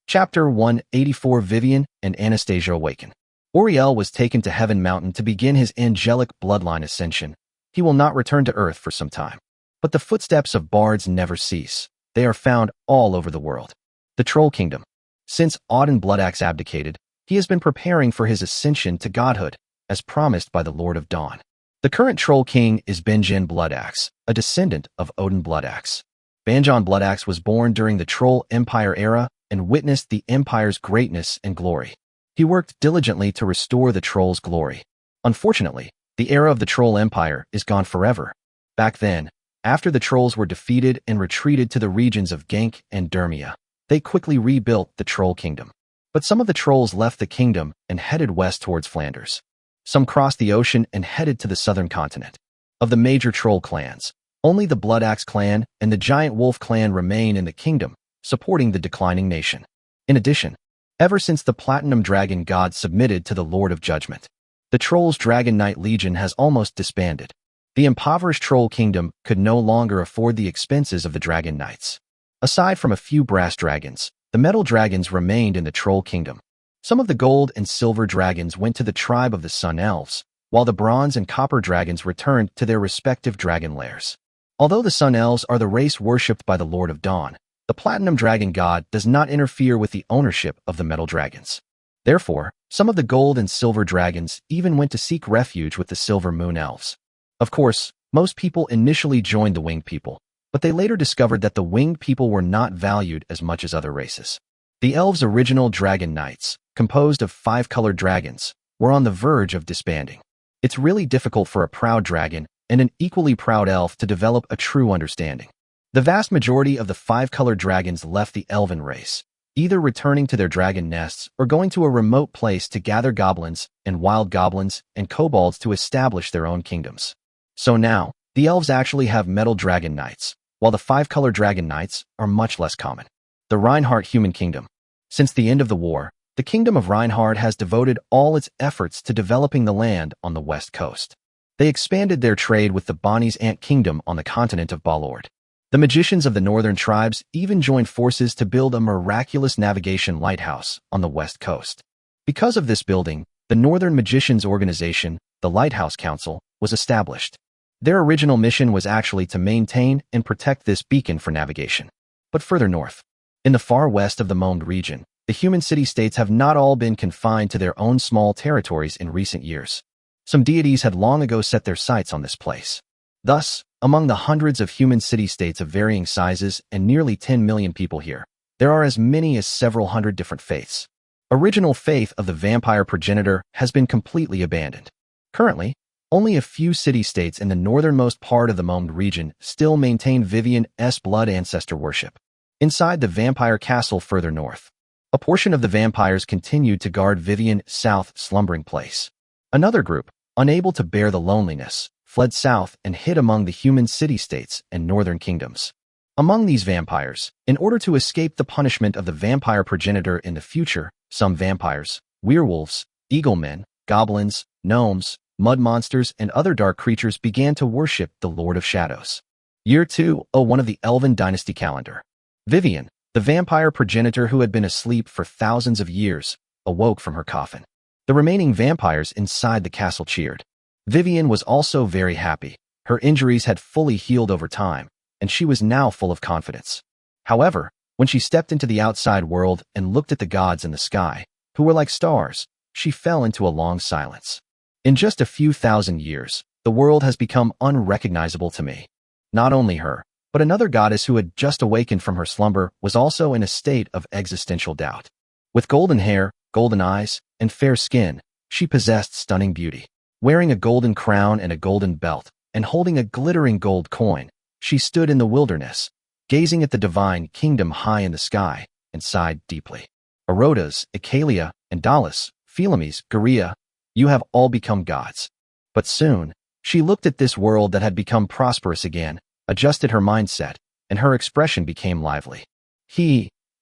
Chapter 184. Vivian and Anastasia awaken. Uriel was taken to Heaven Mountain to begin his angelic bloodline ascension. He will not return to Earth for some time. But the footsteps of bards never cease. They are found all over the world. The Troll Kingdom. Since Auden Bloodaxe abdicated, he has been preparing for his ascension to godhood, as promised by the Lord of Dawn. The current Troll King is Benjen Bloodaxe, a descendant of Odin Bloodaxe. Benjen Bloodaxe was born during the Troll Empire era and witnessed the Empire's greatness and glory. He worked diligently to restore the Troll's glory. Unfortunately, the era of the Troll Empire is gone forever. Back then, after the Trolls were defeated and retreated to the regions of Genk and Dermia, they quickly rebuilt the Troll Kingdom. But some of the Trolls left the kingdom and headed west towards Flanders. Some crossed the ocean and headed to the southern continent. Of the major Troll clans, only the Bloodaxe clan and the Giant Wolf clan remain in the kingdom, supporting the declining nation. In addition, ever since the Platinum Dragon God submitted to the Lord of Judgment, the Trolls' Dragon Knight Legion has almost disbanded. The impoverished Troll Kingdom could no longer afford the expenses of the Dragon Knights. Aside from a few brass dragons, the metal dragons remained in the Troll Kingdom. Some of the gold and silver dragons went to the tribe of the Sun Elves, while the bronze and copper dragons returned to their respective dragon lairs. Although the Sun Elves are the race worshipped by the Lord of Dawn, the Platinum Dragon God does not interfere with the ownership of the metal dragons. Therefore, some of the gold and silver dragons even went to seek refuge with the Silver Moon Elves. Of course, most people initially joined the Winged People, but they later discovered that the Winged People were not valued as much as other races. The Elves' original Dragon Knights, composed of 5 colored dragons, were on the verge of disbanding. It's really difficult for a proud dragon and an equally proud elf to develop a true understanding. The vast majority of the 5 colored dragons left the elven race, either returning to their dragon nests or going to a remote place to gather goblins and wild goblins and kobolds to establish their own kingdoms. So now, the elves actually have metal dragon knights, while the 5 colored dragon knights are much less common. The Reinhardt Human Kingdom. Since the end of the war, the Kingdom of Reinhardt has devoted all its efforts to developing the land on the west coast. They expanded their trade with the Bonnie's Ant Kingdom on the continent of Balord. The magicians of the northern tribes even joined forces to build a miraculous navigation lighthouse on the west coast. Because of this building, the Northern Magicians Organization, the Lighthouse Council, was established. Their original mission was actually to maintain and protect this beacon for navigation. But further north, in the far west of the Momed region, the human city-states have not all been confined to their own small territories in recent years. Some deities had long ago set their sights on this place. Thus, among the hundreds of human city-states of varying sizes and nearly 10 million people here, there are as many as several hundred different faiths. Original faith of the vampire progenitor has been completely abandoned. Currently, only a few city-states in the northernmost part of the Momed region still maintain Vivian's blood ancestor worship. Inside the vampire castle further north, a portion of the vampires continued to guard Vivian's south slumbering place. Another group, unable to bear the loneliness, fled south and hid among the human city-states and northern kingdoms. Among these vampires, in order to escape the punishment of the vampire progenitor in the future, some vampires, werewolves, eaglemen, goblins, gnomes, mud monsters, and other dark creatures began to worship the Lord of Shadows. Year 201 of the Elven Dynasty calendar. Vivian, the vampire progenitor who had been asleep for thousands of years, awoke from her coffin. The remaining vampires inside the castle cheered. Vivian was also very happy. Her injuries had fully healed over time, and she was now full of confidence. However, when she stepped into the outside world and looked at the gods in the sky, who were like stars, she fell into a long silence. In just a few thousand years, the world has become unrecognizable to me. Not only her, but another goddess who had just awakened from her slumber was also in a state of existential doubt. With golden hair, golden eyes, and fair skin, she possessed stunning beauty. Wearing a golden crown and a golden belt, and holding a glittering gold coin, she stood in the wilderness, gazing at the divine kingdom high in the sky, and sighed deeply. Erotas, Icalia, and Dallas, Phelames, Garia, You have all become gods. But soon, she looked at this world that had become prosperous again, adjusted her mindset, and her expression became lively.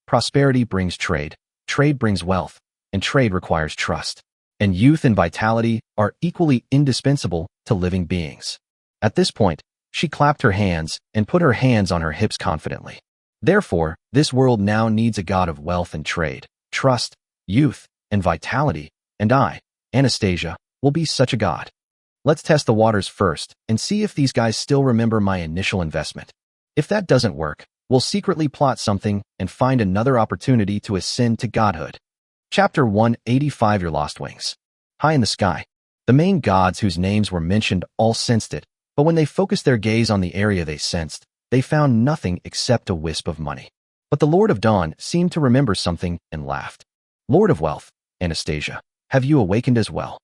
Prosperity brings trade brings wealth, and trade requires trust. And youth and vitality are equally indispensable to living beings. At this point, she clapped her hands and put her hands on her hips confidently. Therefore, this world now needs a god of wealth and trade, trust, youth, and vitality, and I, Anastasia, will be such a god. Let's test the waters first and see if these guys still remember my initial investment. If that doesn't work, we'll secretly plot something and find another opportunity to ascend to godhood. Chapter 185 Your Lost Wings. High in the sky, the main gods whose names were mentioned all sensed it, but when they focused their gaze on the area they sensed, they found nothing except a wisp of money. But the Lord of Dawn seemed to remember something and laughed. Lord of Wealth, Anastasia, have you awakened as well?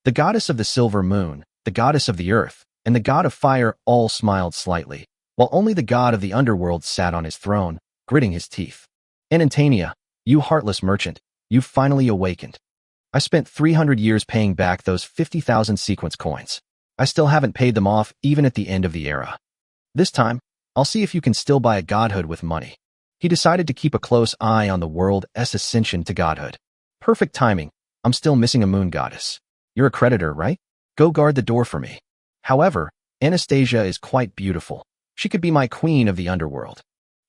The goddess of the silver moon, the goddess of the earth, and the god of fire all smiled slightly, while only the god of the underworld sat on his throne, gritting his teeth. Anantania, you heartless merchant, you've finally awakened. I spent 300 years paying back those 50,000 sequence coins. I still haven't paid them off even at the end of the era. This time, I'll see if you can still buy a godhood with money. He decided to keep a close eye on the world's ascension to godhood. Perfect timing. I'm still missing a moon goddess. You're a creditor, right? Go guard the door for me. However, Anastasia is quite beautiful. She could be my queen of the underworld.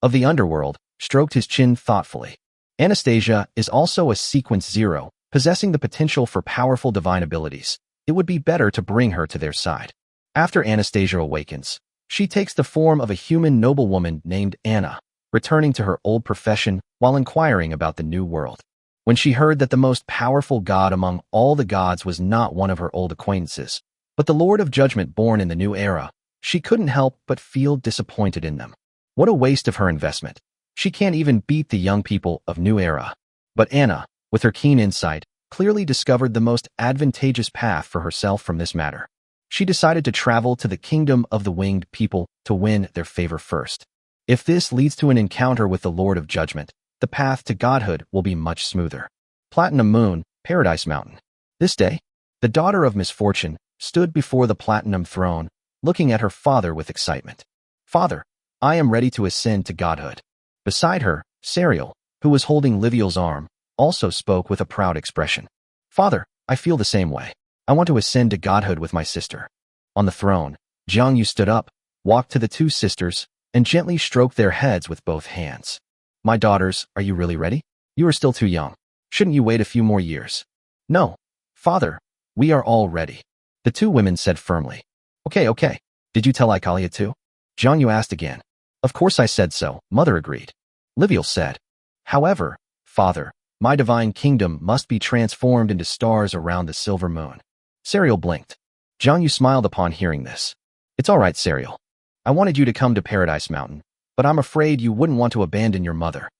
Of the underworld, stroked his chin thoughtfully. Anastasia is also a sequence 0, possessing the potential for powerful divine abilities. It would be better to bring her to their side. After Anastasia awakens, she takes the form of a human noblewoman named Anna, returning to her old profession while inquiring about the new world. When she heard that the most powerful god among all the gods was not one of her old acquaintances, but the Lord of Judgment born in the new era, she couldn't help but feel disappointed in them. What a waste of her investment. She can't even beat the young people of new era. But Anna, with her keen insight, clearly discovered the most advantageous path for herself from this matter. She decided to travel to the kingdom of the winged people to win their favor first. If this leads to an encounter with the Lord of Judgment, the path to godhood will be much smoother. Platinum Moon, Paradise Mountain. This day, the daughter of misfortune stood before the platinum throne, looking at her father with excitement. Father, I am ready to ascend to godhood. Beside her, Serial, who was holding Liviel's arm, also spoke with a proud expression. Father, I feel the same way. I want to ascend to godhood with my sister. On the throne, Jiang Yu stood up, walked to the two sisters, and gently stroked their heads with both hands. My daughters, are you really ready? You are still too young. Shouldn't you wait a few more years? No, father, we are all ready. The two women said firmly. Okay. Did you tell Ikalia too? Jiang Yu asked again. Of course I said so, mother agreed. Liviel said. However, father, my divine kingdom must be transformed into stars around the silver moon. Serial blinked. Jiang Yu smiled upon hearing this. It's all right, Serial. I wanted you to come to Paradise Mountain, but I'm afraid you wouldn't want to abandon your mother.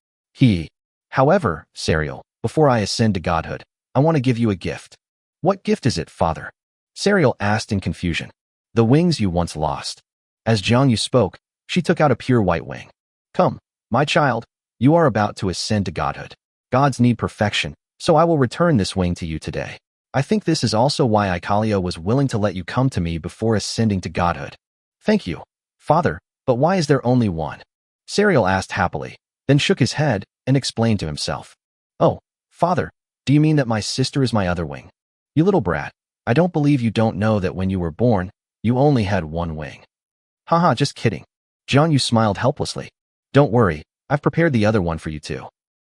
However, Serial, before I ascend to godhood, I want to give you a gift. What gift is it, father? Serial asked in confusion. The wings you once lost. As Jiang Yu spoke, she took out a pure white wing. Come, my child, you are about to ascend to godhood. Gods need perfection, so I will return this wing to you today. I think this is also why Ikalia was willing to let you come to me before ascending to godhood. Thank you, father, but why is there only one? Serial asked happily, then shook his head and explained to himself. Oh, father, do you mean that my sister is my other wing? You little brat, I don't believe you don't know that when you were born, you only had one wing. Haha, just kidding. Jiang Yu smiled helplessly. Don't worry, I've prepared the other one for you too.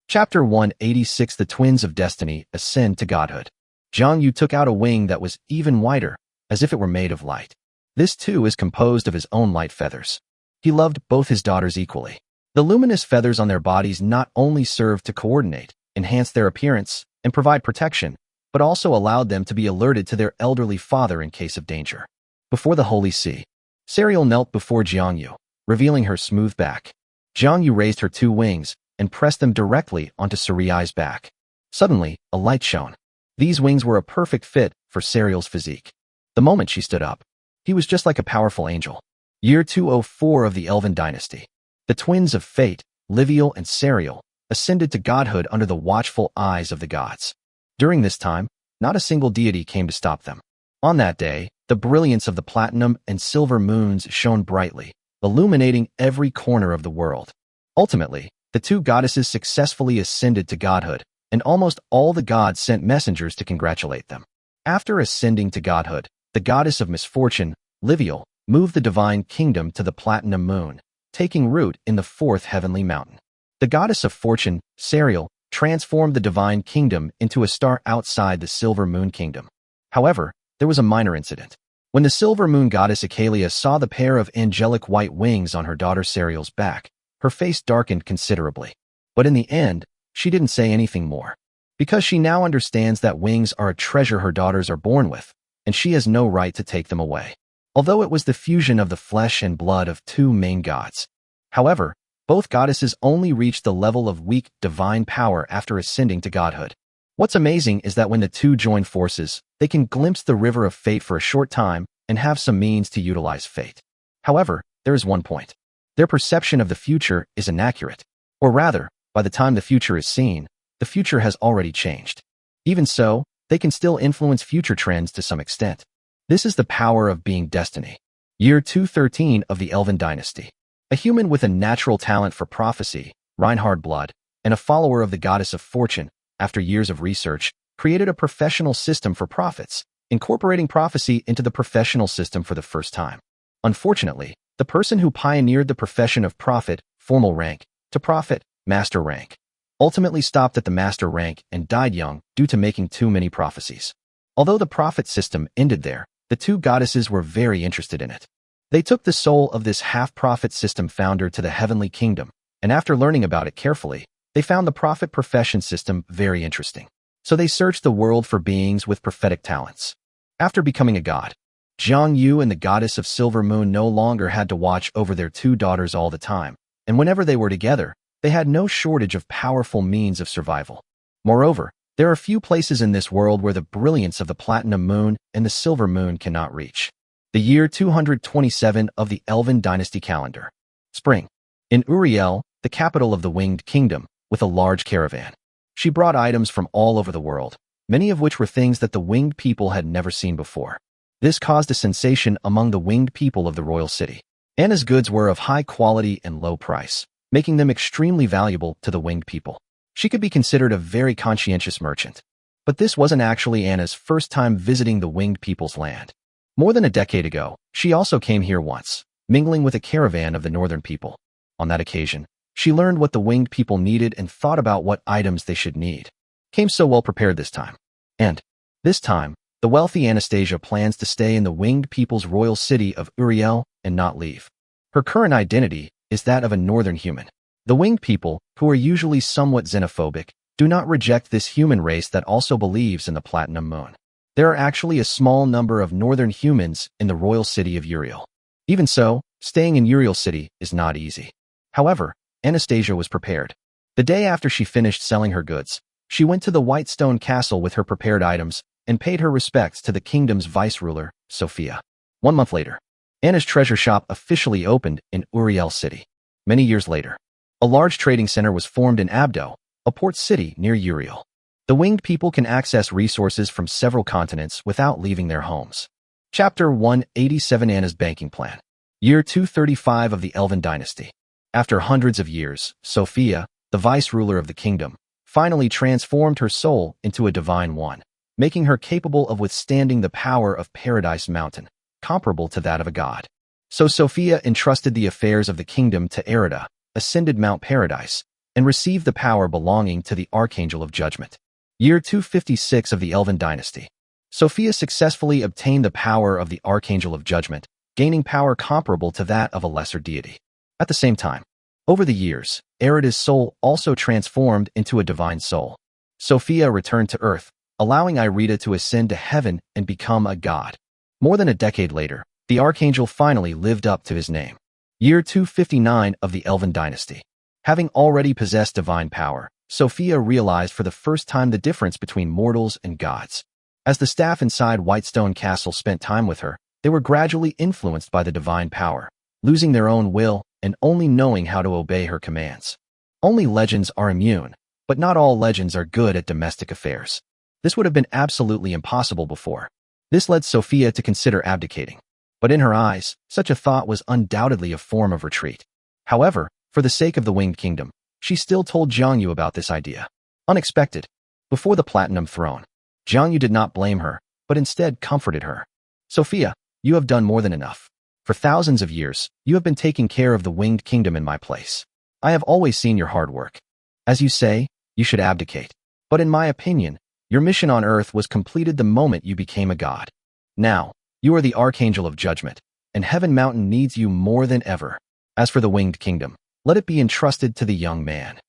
Chapter 186 The Twins of Destiny Ascend to Godhood. Jiang Yu took out a wing that was even whiter, as if it were made of light. This too is composed of his own light feathers. He loved both his daughters equally. The luminous feathers on their bodies not only served to coordinate, enhance their appearance, and provide protection, but also allowed them to be alerted to their elderly father in case of danger. Before the Holy Sea, Serial knelt before Jiang Yu, revealing her smooth back. Jiang Yu raised her two wings and pressed them directly onto Seriai's back. Suddenly, a light shone. These wings were a perfect fit for Serial's physique. The moment she stood up, he was just like a powerful angel. Year 204 of the Elven Dynasty. The twins of fate, Liviel and Serial, ascended to godhood under the watchful eyes of the gods. During this time, Not a single deity came to stop them. On that day, the brilliance of the platinum and silver moons shone brightly, illuminating every corner of the world. Ultimately, the two goddesses successfully ascended to godhood, and almost all the gods sent messengers to congratulate them. After ascending to godhood, the goddess of misfortune, Liviel, moved the divine kingdom to the platinum moon, taking root in the fourth heavenly mountain. The goddess of fortune, Serial, transformed the divine kingdom into a star outside the silver moon kingdom. However, there was a minor incident. When the silver moon goddess Acalia saw the pair of angelic white wings on her daughter Serial's back, her face darkened considerably. But in the end, she didn't say anything more. Because she now understands that wings are a treasure her daughters are born with, and she has no right to take them away. Although it was the fusion of the flesh and blood of two main gods. However, both goddesses only reached the level of weak divine power after ascending to godhood. What's amazing is that when the two join forces, they can glimpse the river of fate for a short time and have some means to utilize fate. However, there is one point. Their perception of the future is inaccurate. Or rather, by the time the future is seen, the future has already changed. Even so, they can still influence future trends to some extent. This is the power of being destiny. Year 213 of the Elven Dynasty. A human with a natural talent for prophecy, Reinhard Blood, and a follower of the goddess of fortune, after years of research, created a professional system for prophets, incorporating prophecy into the professional system for the first time. Unfortunately, the person who pioneered the profession of prophet, formal rank, to prophet, master rank, ultimately stopped at the master rank and died young due to making too many prophecies. Although the prophet system ended there, the two goddesses were very interested in it. They took the soul of this half-prophet system founder to the heavenly kingdom, and after learning about it carefully, they found the prophet profession system very interesting. So they searched the world for beings with prophetic talents. After becoming a god, Jiang Yu and the goddess of Silver Moon no longer had to watch over their two daughters all the time, and whenever they were together, they had no shortage of powerful means of survival. Moreover, there are few places in this world where the brilliance of the platinum moon and the silver moon cannot reach. The year 227 of the Elven Dynasty calendar. Spring. In Uriel, the capital of the Winged Kingdom, with a large caravan. She brought items from all over the world, many of which were things that the winged people had never seen before. This caused a sensation among the winged people of the royal city. Anna's goods were of high quality and low price, making them extremely valuable to the winged people. She could be considered a very conscientious merchant. But this wasn't actually Anna's first time visiting the winged people's land. More than a decade ago, she also came here once, mingling with a caravan of the northern people. On that occasion, she learned what the winged people needed and thought about what items they should need. Came so well prepared this time. And, this time, the wealthy Anastasia plans to stay in the winged people's royal city of Uriel and not leave. Her current identity is that of a northern human. The winged people, who are usually somewhat xenophobic, do not reject this human race that also believes in the platinum moon. There are actually a small number of northern humans in the royal city of Uriel. Even so, staying in Uriel City is not easy. However, Anastasia was prepared. The day after she finished selling her goods, she went to the White Stone Castle with her prepared items and paid her respects to the kingdom's vice-ruler, Sophia. 1 month later, Anna's treasure shop officially opened in Uriel City. Many years later, a large trading center was formed in Abdo, a port city near Uriel. The winged people can access resources from several continents without leaving their homes. Chapter 187 Anna's Banking Plan. Year 235 of the Elven Dynasty. After hundreds of years, Sophia, the vice-ruler of the kingdom, finally transformed her soul into a divine one, making her capable of withstanding the power of Paradise Mountain, comparable to that of a god. So Sophia entrusted the affairs of the kingdom to Erida, ascended Mount Paradise, and received the power belonging to the Archangel of Judgment. Year 256 of the Elven Dynasty. Sophia successfully obtained the power of the Archangel of Judgment, gaining power comparable to that of a lesser deity. At the same time, over the years, Erida's soul also transformed into a divine soul. Sophia returned to Earth, allowing Irida to ascend to heaven and become a god. More than a decade later, the Archangel finally lived up to his name. Year 259 of the Elven Dynasty. Having already possessed divine power, Sophia realized for the first time the difference between mortals and gods. As the staff inside Whitestone Castle spent time with her, they were gradually influenced by the divine power, losing their own will and only knowing how to obey her commands. Only legends are immune, but not all legends are good at domestic affairs. This would have been absolutely impossible before. This led Sophia to consider abdicating. But in her eyes, such a thought was undoubtedly a form of retreat. However, for the sake of the Winged Kingdom, she still told Jiang Yu about this idea. Unexpected. Before the Platinum Throne, Jiang Yu did not blame her, but instead comforted her. Sophia, you have done more than enough. For thousands of years, you have been taking care of the Winged Kingdom in my place. I have always seen your hard work. As you say, you should abdicate. But in my opinion, your mission on Earth was completed the moment you became a god. Now, you are the Archangel of Judgment, and Heaven Mountain needs you more than ever. As for the Winged Kingdom, let it be entrusted to the young man.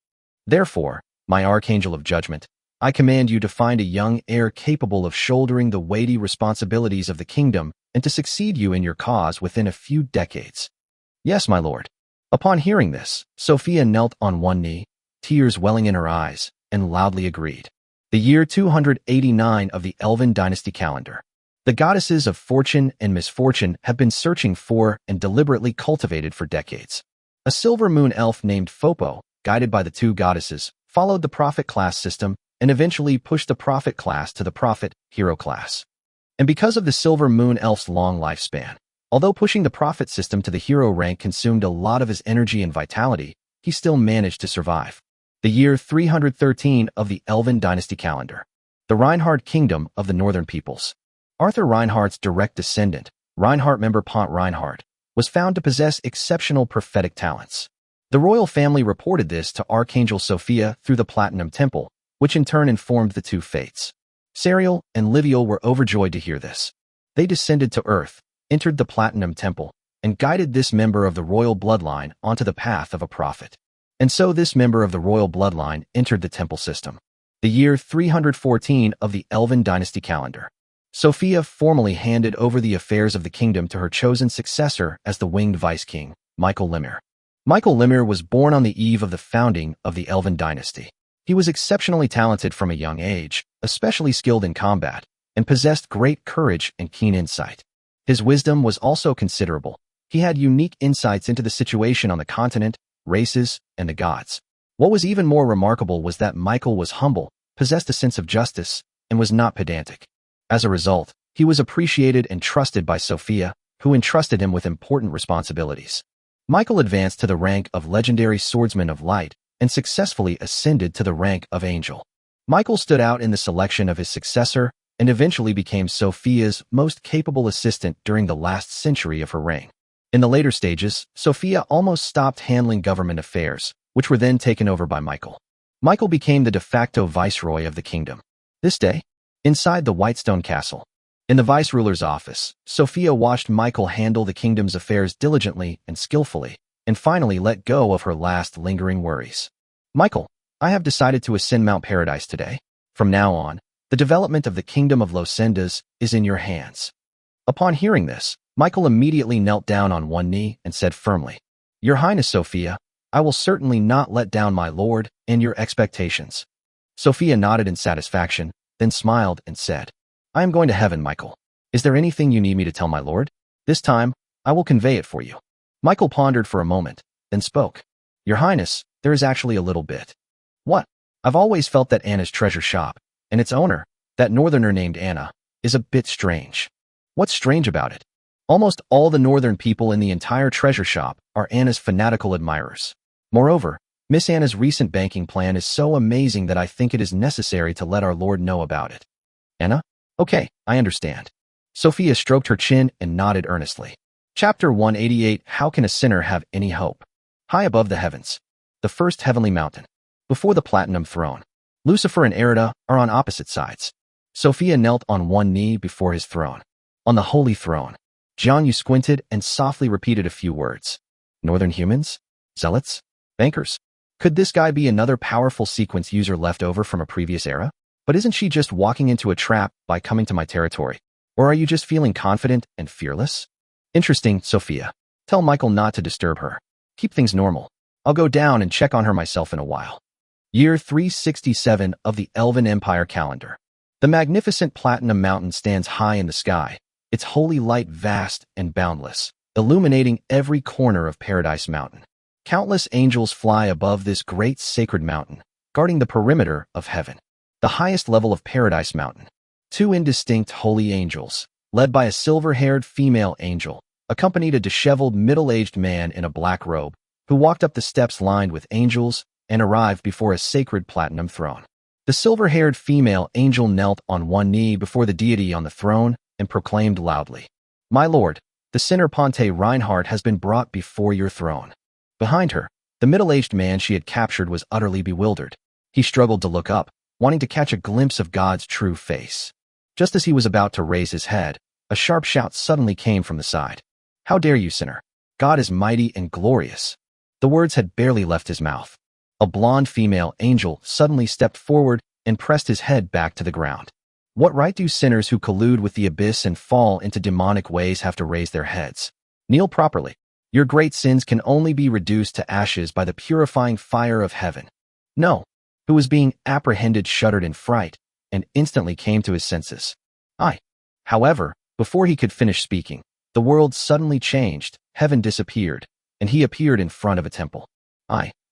Therefore, my Archangel of Judgment, I command you to find a young heir capable of shouldering the weighty responsibilities of the kingdom and to succeed you in your cause within a few decades. Yes, my lord. Upon hearing this, Sophia knelt on one knee, tears welling in her eyes, and loudly agreed. The year 289 of the Elven Dynasty calendar. The goddesses of fortune and misfortune have been searching for and deliberately cultivated for decades. A silver moon elf named Fopo, guided by the two goddesses, followed the prophet class system and eventually pushed the prophet class to the prophet hero class. And because of the silver moon elf's long lifespan, although pushing the prophet system to the hero rank consumed a lot of his energy and vitality, he still managed to survive. The year 313 of the Elven Dynasty calendar. The Reinhardt Kingdom of the Northern Peoples. Arthur Reinhardt's direct descendant, Reinhardt member Pont Reinhardt, was found to possess exceptional prophetic talents. The royal family reported this to Archangel Sophia through the Platinum Temple, which in turn informed the two fates. Sariel and Liviel were overjoyed to hear this. They descended to Earth, entered the Platinum Temple, and guided this member of the royal bloodline onto the path of a prophet. And so this member of the royal bloodline entered the temple system. The year 314 of the Elven Dynasty calendar. Sophia formally handed over the affairs of the kingdom to her chosen successor as the winged vice-king, Michael Lemire. Michael Lemire was born on the eve of the founding of the Elven Dynasty. He was exceptionally talented from a young age, especially skilled in combat, and possessed great courage and keen insight. His wisdom was also considerable. He had unique insights into the situation on the continent, races, and the gods. What was even more remarkable was that Michael was humble, possessed a sense of justice, and was not pedantic. As a result, he was appreciated and trusted by Sophia, who entrusted him with important responsibilities. Michael advanced to the rank of legendary swordsman of light and successfully ascended to the rank of angel. Michael stood out in the selection of his successor and eventually became Sophia's most capable assistant during the last century of her reign. In the later stages, Sophia almost stopped handling government affairs, which were then taken over by Michael. Michael became the de facto viceroy of the kingdom. This day, inside the Whitestone Castle, in the vice-ruler's office, Sophia watched Michael handle the kingdom's affairs diligently and skillfully, and finally let go of her last lingering worries. Michael, I have decided to ascend Mount Paradise today. From now on, the development of the kingdom of Los Sendas is in your hands. Upon hearing this, Michael immediately knelt down on one knee and said firmly, Your Highness Sophia, I will certainly not let down my lord and your expectations. Sophia nodded in satisfaction, then smiled and said, I am going to heaven, Michael. Is there anything you need me to tell my lord? This time, I will convey it for you. Michael pondered for a moment, then spoke. Your Highness, there is actually a little bit. What? I've always felt that Anna's treasure shop, and its owner, that northerner named Anna, is a bit strange. What's strange about it? Almost all the northern people in the entire treasure shop are Anna's fanatical admirers. Moreover, Miss Anna's recent banking plan is so amazing that I think it is necessary to let our Lord know about it. Anna? Okay, I understand. Sophia stroked her chin and nodded earnestly. Chapter 188. How can a sinner have any hope? High above the heavens, the first heavenly mountain, before the Platinum Throne, Lucifer and Erida are on opposite sides. Sophia knelt on one knee before his throne. On the holy throne, Jiang Yu squinted and softly repeated a few words. Northern humans? Zealots? Bankers? Could this guy be another powerful sequence user left over from a previous era? But isn't she just walking into a trap by coming to my territory? Or are you just feeling confident and fearless? Interesting, Sophia. Tell Michael not to disturb her. Keep things normal. I'll go down and check on her myself in a while. Year 367 of the Elven Empire calendar. The magnificent Platinum Mountain stands high in the sky, its holy light vast and boundless, illuminating every corner of Paradise Mountain. Countless angels fly above this great sacred mountain, guarding the perimeter of heaven. the highest level of Paradise Mountain. Two indistinct holy angels, led by a silver-haired female angel, accompanied a disheveled middle-aged man in a black robe, who walked up the steps lined with angels and arrived before a sacred platinum throne. The silver-haired female angel knelt on one knee before the deity on the throne and proclaimed loudly, "My lord, the sinner Ponte Reinhardt has been brought before your throne." Behind her, the middle-aged man she had captured was utterly bewildered. He struggled to look up, wanting to catch a glimpse of God's true face. Just as he was about to raise his head, a sharp shout suddenly came from the side. "How dare you, sinner? God is mighty and glorious." The words had barely left his mouth. A blonde female angel suddenly stepped forward and pressed his head back to the ground. "What right do sinners who collude with the abyss and fall into demonic ways have to raise their heads? Kneel properly. Your great sins can only be reduced to ashes by the purifying fire of heaven." No, who was being apprehended shuddered in fright and instantly came to his senses. However, before he could finish speaking, the world suddenly changed, heaven disappeared, and he appeared in front of a temple.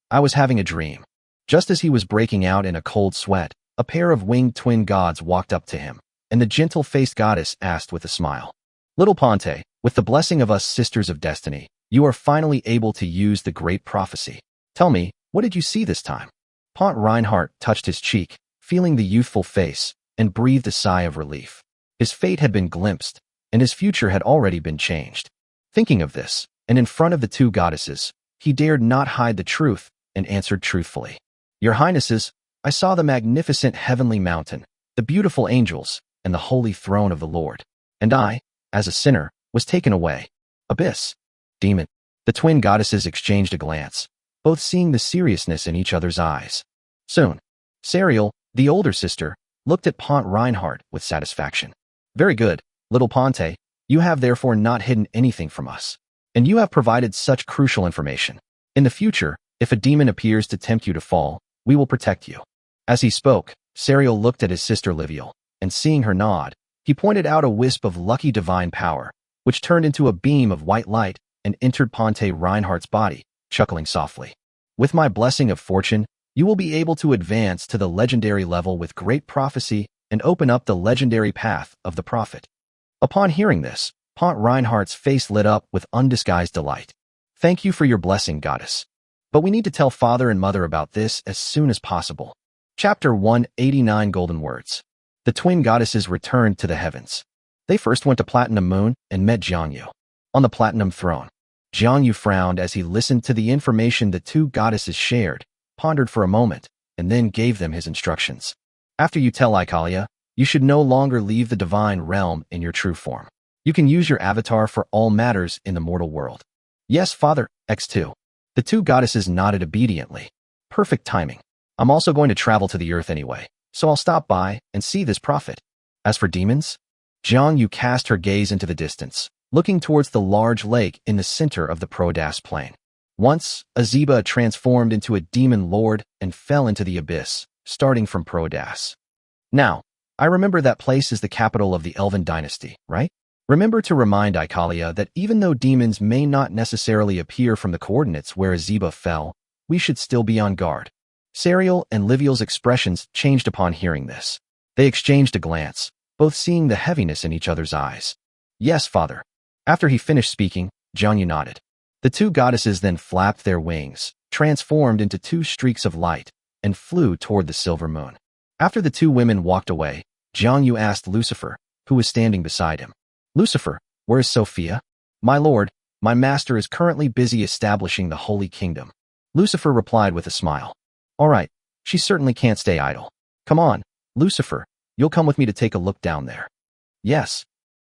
I was having a dream. Just as he was breaking out in a cold sweat, a pair of winged twin gods walked up to him, and the gentle-faced goddess asked with a smile, "Little Ponte, with the blessing of us sisters of destiny, you are finally able to use the great prophecy. Tell me, what did you see this time?" Ponte Reinhardt touched his cheek, feeling the youthful face, and breathed a sigh of relief. His fate had been glimpsed, and his future had already been changed. Thinking of this, and in front of the two goddesses, he dared not hide the truth and answered truthfully, "Your Highnesses, I saw the magnificent heavenly mountain, the beautiful angels, and the holy throne of the Lord. And I, as a sinner, was taken away. Abyss. Demon." The twin goddesses exchanged a glance, both seeing the seriousness in each other's eyes. Soon, Sariel, the older sister, looked at Ponte Reinhardt with satisfaction. "Very good, little Ponte, you have therefore not hidden anything from us. And you have provided such crucial information. In the future, if a demon appears to tempt you to fall, we will protect you." As he spoke, Sariel looked at his sister Liviel, and seeing her nod, he pointed out a wisp of lucky divine power, which turned into a beam of white light and entered Ponte Reinhardt's body, chuckling softly. "With my blessing of fortune, you will be able to advance to the legendary level with great prophecy and open up the legendary path of the prophet." Upon hearing this, Ponte Reinhardt's face lit up with undisguised delight. "Thank you for your blessing, goddess. But we need to tell father and mother about this as soon as possible." Chapter 189 Golden Words. The twin goddesses returned to the heavens. They first went to Platinum Moon and met Jiangyu on the Platinum Throne. Jiangyu frowned as he listened to the information the two goddesses shared, pondered for a moment, and then gave them his instructions. "After you tell Ikalia, you should no longer leave the divine realm in your true form. You can use your avatar for all matters in the mortal world." "Yes, Father." X2. The two goddesses nodded obediently. "Perfect timing. I'm also going to travel to the earth anyway, so I'll stop by and see this prophet. As for demons?" Jiangyu cast her gaze into the distance, looking towards the large lake in the center of the Prodas plain. Once, Azeba transformed into a demon lord and fell into the abyss, starting from Prodas. Now, I remember that place is the capital of the Elven dynasty, right? Remember to remind Ikalia that even though demons may not necessarily appear from the coordinates where Azeba fell, we should still be on guard. Sariel and Liviel's expressions changed upon hearing this. They exchanged a glance, both seeing the heaviness in each other's eyes. "Yes, Father." After he finished speaking, Jiangyu nodded. The two goddesses then flapped their wings, transformed into two streaks of light, and flew toward the silver moon. After the two women walked away, Jiangyu asked Lucifer, who was standing beside him, "Lucifer, where is Sophia?" "My lord, my master is currently busy establishing the Holy Kingdom." Lucifer replied with a smile. "All right, she certainly can't stay idle. Come on, Lucifer, you'll come with me to take a look down there." Yes.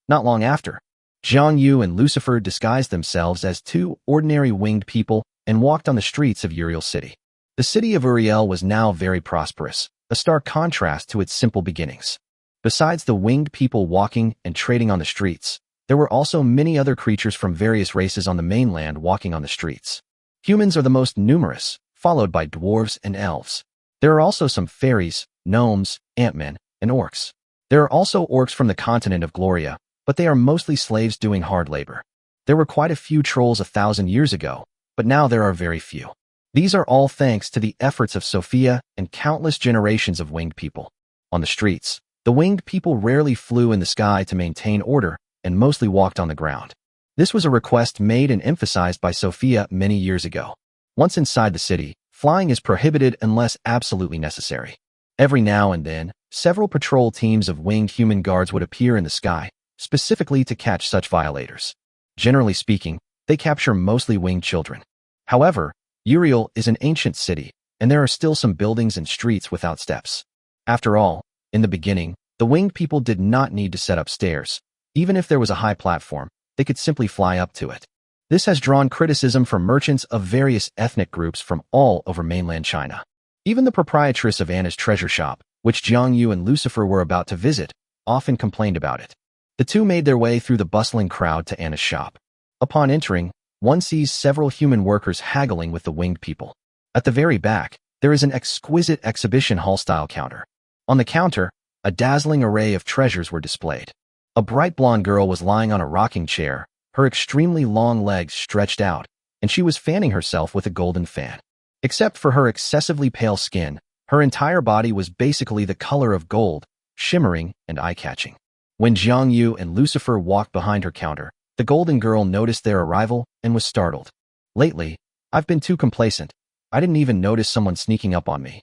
Not long after, Jiangyu and Lucifer disguised themselves as two ordinary winged people and walked on the streets of Uriel City. The city of Uriel was now very prosperous, a stark contrast to its simple beginnings. Besides the winged people walking and trading on the streets, there were also many other creatures from various races on the mainland walking on the streets. Humans are the most numerous, followed by dwarves and elves. There are also some fairies, gnomes, ant-men, and orcs. There are also orcs from the continent of Gloria, but they are mostly slaves doing hard labor. There were quite a few trolls 1,000 years ago, but now there are very few. These are all thanks to the efforts of Sophia and countless generations of winged people. On the streets, the winged people rarely flew in the sky to maintain order and mostly walked on the ground. This was a request made and emphasized by Sophia many years ago. Once inside the city, flying is prohibited unless absolutely necessary. Every now and then, several patrol teams of winged human guards would appear in the sky, specifically to catch such violators. Generally speaking, they capture mostly winged children. However, Uriel is an ancient city, and there are still some buildings and streets without steps. After all, in the beginning, the winged people did not need to set up stairs. Even if there was a high platform, they could simply fly up to it. This has drawn criticism from merchants of various ethnic groups from all over mainland China. Even the proprietress of Anna's treasure shop, which Jiang Yu and Lucifer were about to visit, often complained about it. The two made their way through the bustling crowd to Anna's shop. Upon entering, one sees several human workers haggling with the winged people. At the very back, there is an exquisite exhibition hall-style counter. On the counter, a dazzling array of treasures were displayed. A bright blonde girl was lying on a rocking chair, her extremely long legs stretched out, and she was fanning herself with a golden fan. Except for her excessively pale skin, her entire body was basically the color of gold, shimmering and eye-catching. When Jiang Yu and Lucifer walked behind her counter, the golden girl noticed their arrival and was startled. Lately, I've been too complacent. I didn't even notice someone sneaking up on me.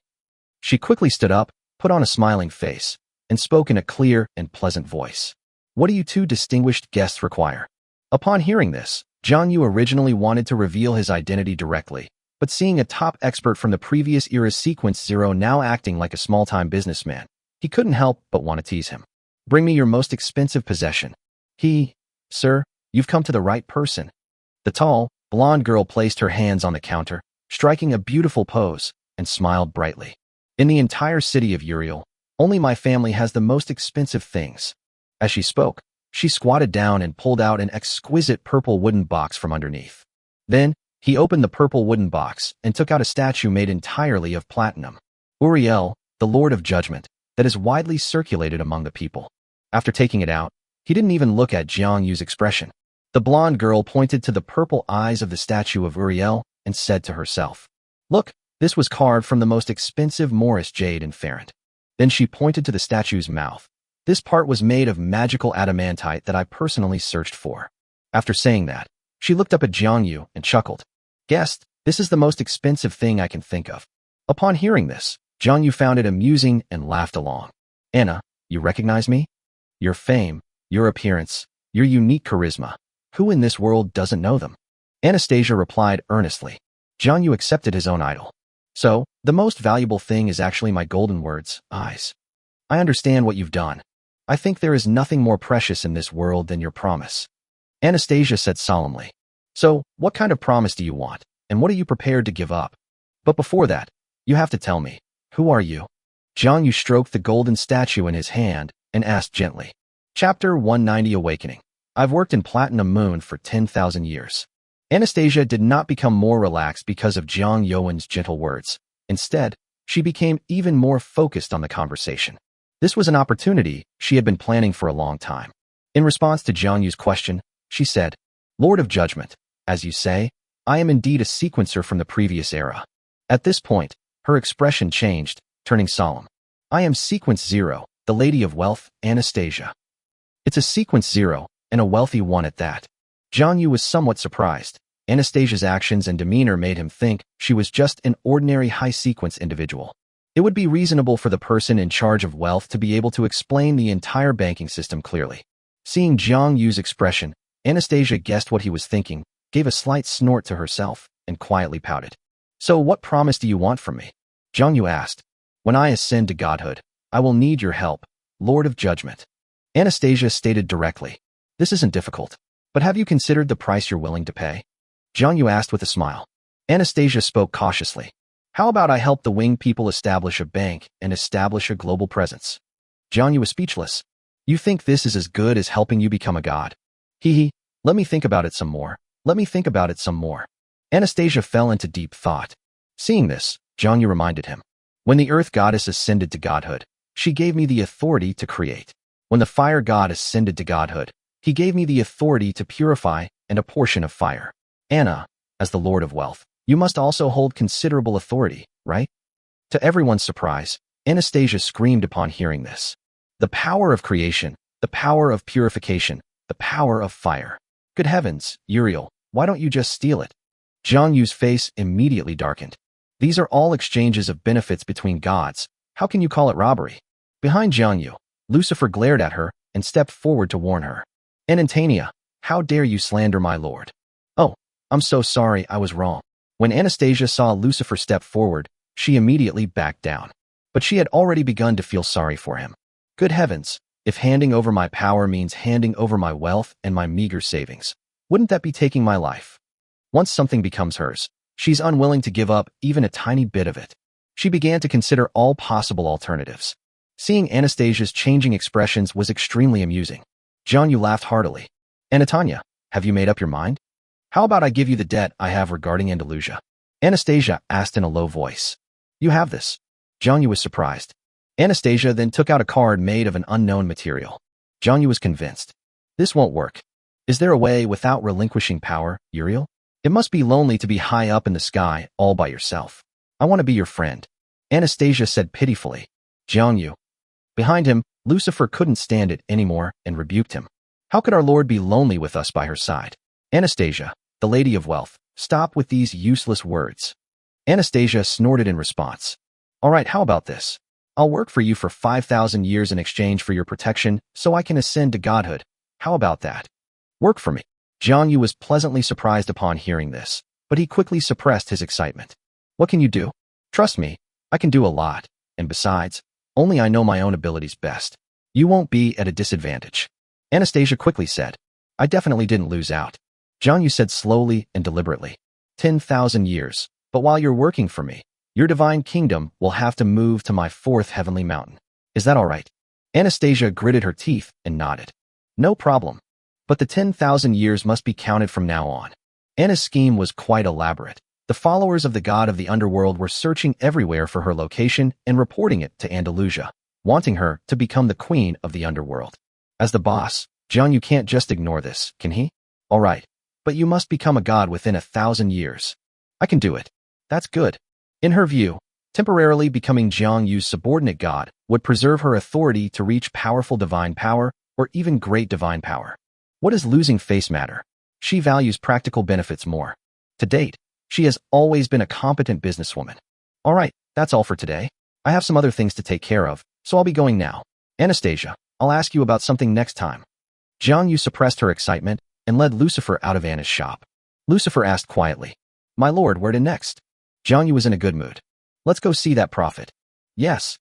She quickly stood up, put on a smiling face, and spoke in a clear and pleasant voice. What do you two distinguished guests require? Upon hearing this, Jiang Yu originally wanted to reveal his identity directly, but seeing a top expert from the previous era Sequence Zero now acting like a small-time businessman, he couldn't help but want to tease him. Bring me your most expensive possession. Sir, you've come to the right person. The tall, blonde girl placed her hands on the counter, striking a beautiful pose, and smiled brightly. In the entire city of Uriel, only my family has the most expensive things. As she spoke, she squatted down and pulled out an exquisite purple wooden box from underneath. Then, he opened the purple wooden box and took out a statue made entirely of platinum. Uriel, the Lord of Judgment, that is widely circulated among the people. After taking it out, he didn't even look at Jiang Yu's expression. The blonde girl pointed to the purple eyes of the statue of Uriel and said to herself, "Look, this was carved from the most expensive Morris jade in Farrant." Then she pointed to the statue's mouth. This part was made of magical adamantite that I personally searched for. After saying that, she looked up at Jiang Yu and chuckled. "Guest, this is the most expensive thing I can think of." Upon hearing this, Jiang Yu found it amusing and laughed along. "Anna, you recognize me? Your fame, your appearance, your unique charisma. Who in this world doesn't know them?" Anastasia replied earnestly. Jiang Yu accepted his own idol. "So, the most valuable thing is actually my golden words, eyes. I understand what you've done. I think there is nothing more precious in this world than your promise." Anastasia said solemnly. "So, what kind of promise do you want, and what are you prepared to give up? But before that, you have to tell me, who are you?" Jiang Yu stroked the golden statue in his hand and asked gently. Chapter 190 Awakening. I've worked in Platinum Moon for 10,000 years. Anastasia did not become more relaxed because of Jiang Yuan's gentle words. Instead, she became even more focused on the conversation. This was an opportunity she had been planning for a long time. In response to Jiang Yu's question, she said, "Lord of Judgment, as you say, I am indeed a sequencer from the previous era." At this point, her expression changed, turning solemn. "I am Sequence Zero, the Lady of Wealth, Anastasia." It's a Sequence Zero, and a wealthy one at that. Jiang Yu was somewhat surprised. Anastasia's actions and demeanor made him think she was just an ordinary high-sequence individual. It would be reasonable for the person in charge of wealth to be able to explain the entire banking system clearly. Seeing Jiang Yu's expression, Anastasia guessed what he was thinking, gave a slight snort to herself, and quietly pouted. "So what promise do you want from me?" Jiang Yu asked. "When I ascend to godhood, I will need your help, Lord of Judgment." Anastasia stated directly. "This isn't difficult, but have you considered the price you're willing to pay?" Jiang Yu asked with a smile. Anastasia spoke cautiously. "How about I help the winged people establish a bank and establish a global presence?" Jiang Yu was speechless. "You think this is as good as helping you become a god?" Let me think about it some more. Let me think about it some more." Anastasia fell into deep thought. Seeing this, Jiang Yu reminded him. "When the earth goddess ascended to godhood, she gave me the authority to create. When the fire god ascended to godhood, he gave me the authority to purify and a portion of fire. Anna, as the Lord of Wealth, you must also hold considerable authority, right?" To everyone's surprise, Anastasia screamed upon hearing this. The power of creation, the power of purification, the power of fire. Good heavens, Uriel, why don't you just steal it? Jiang Yu's face immediately darkened. These are all exchanges of benefits between gods. How can you call it robbery? Behind Jiang Yu, Lucifer glared at her and stepped forward to warn her. Anantania, how dare you slander my lord? Oh, I'm so sorry, I was wrong. When Anastasia saw Lucifer step forward, she immediately backed down. But she had already begun to feel sorry for him. Good heavens, if handing over my power means handing over my wealth and my meager savings, wouldn't that be taking my life? Once something becomes hers, she's unwilling to give up even a tiny bit of it. She began to consider all possible alternatives. Seeing Anastasia's changing expressions was extremely amusing. Jiang Yu laughed heartily. Anatanya, have you made up your mind? How about I give you the debt I have regarding Andalusia? Anastasia asked in a low voice. You have this. Jiang Yu was surprised. Anastasia then took out a card made of an unknown material. Jiang Yu was convinced. This won't work. Is there a way without relinquishing power, Uriel? It must be lonely to be high up in the sky, all by yourself. I want to be your friend. Anastasia said pitifully. Jiang Yu. Behind him, Lucifer couldn't stand it anymore and rebuked him. How could our Lord be lonely with us by her side? Anastasia, the lady of wealth, stop with these useless words. Anastasia snorted in response. All right, how about this? I'll work for you for 5,000 years in exchange for your protection so I can ascend to godhood. How about that? Work for me. Jiang Yu was pleasantly surprised upon hearing this, but he quickly suppressed his excitement. What can you do? Trust me, I can do a lot, and besides, only I know my own abilities best. You won't be at a disadvantage. Anastasia quickly said. I definitely didn't lose out. Jiang Yu said slowly and deliberately. 10,000 years, but while you're working for me, your divine kingdom will have to move to my 4th heavenly mountain. Is that all right? Anastasia gritted her teeth and nodded. No problem. But the 10,000 years must be counted from now on. Anna's scheme was quite elaborate. The followers of the god of the underworld were searching everywhere for her location and reporting it to Andalusia, wanting her to become the queen of the underworld. As the boss, Jiang Yu can't just ignore this, can he? All right, but you must become a god within 1,000 years. I can do it. That's good. In her view, temporarily becoming Jiang Yu's subordinate god would preserve her authority to reach powerful divine power or even great divine power. What does losing face matter? She values practical benefits more. To date, she has always been a competent businesswoman. All right, that's all for today. I have some other things to take care of, so I'll be going now. Anastasia, I'll ask you about something next time. Jiang Yu suppressed her excitement and led Lucifer out of Anna's shop. Lucifer asked quietly, My lord, where to next? Jiang Yu was in a good mood. Let's go see that prophet. Yes.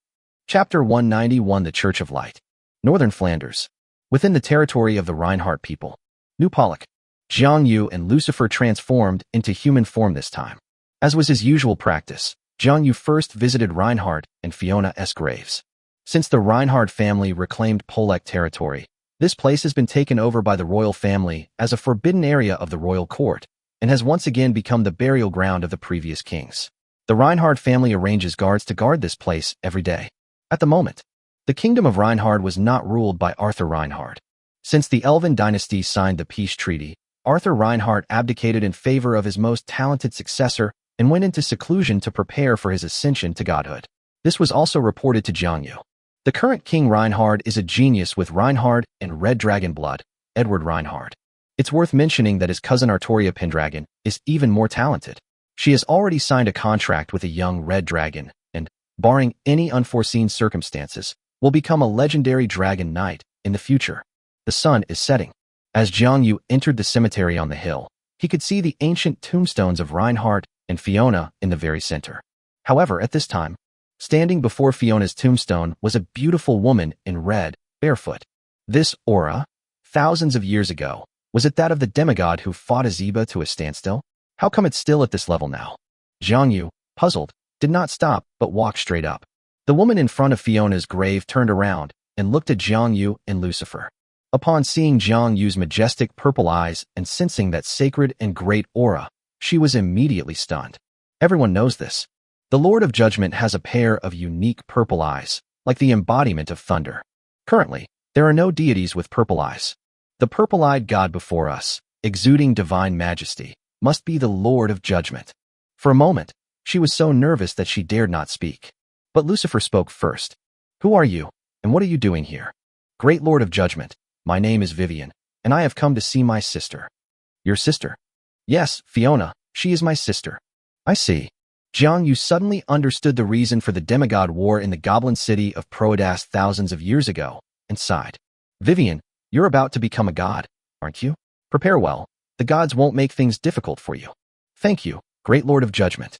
Chapter 191 The Church of Light. Northern Flanders. Within the territory of the Reinhardt people. New Pollock. Jiang Yu and Lucifer transformed into human form this time. As was his usual practice, Jiang Yu first visited Reinhardt and Fiona's graves. Since the Reinhardt family reclaimed Polek territory, this place has been taken over by the royal family as a forbidden area of the royal court and has once again become the burial ground of the previous kings. The Reinhardt family arranges guards to guard this place every day. At the moment, the kingdom of Reinhardt was not ruled by Arthur Reinhardt. Since the Elven dynasty signed the peace treaty, Arthur Reinhardt abdicated in favor of his most talented successor and went into seclusion to prepare for his ascension to godhood. This was also reported to Jiang Yu. The current King Reinhardt is a genius with Reinhardt and Red Dragon blood, Edward Reinhardt. It's worth mentioning that his cousin Artoria Pendragon is even more talented. She has already signed a contract with a young Red Dragon and, barring any unforeseen circumstances, will become a legendary Dragon Knight in the future. The sun is setting. As Jiang Yu entered the cemetery on the hill, he could see the ancient tombstones of Reinhardt and Fiona in the very center. However, at this time, standing before Fiona's tombstone was a beautiful woman in red, barefoot. This aura, thousands of years ago, was it that of the demigod who fought Azeba to a standstill? How come it's still at this level now? Jiang Yu, puzzled, did not stop but walked straight up. The woman in front of Fiona's grave turned around and looked at Jiang Yu and Lucifer. Upon seeing Jiang Yu's majestic purple eyes and sensing that sacred and great aura, she was immediately stunned. Everyone knows this. The Lord of Judgment has a pair of unique purple eyes, like the embodiment of thunder. Currently, there are no deities with purple eyes. The purple-eyed god before us, exuding divine majesty, must be the Lord of Judgment. For a moment, she was so nervous that she dared not speak. But Lucifer spoke first. Who are you, and what are you doing here? Great Lord of Judgment, my name is Vivian, and I have come to see my sister. Your sister? Yes, Fiona, she is my sister. I see. Jiang Yu suddenly understood the reason for the demigod war in the goblin city of Proedas thousands of years ago, and sighed. Vivian, you're about to become a god, aren't you? Prepare well. The gods won't make things difficult for you. Thank you, Great Lord of Judgment.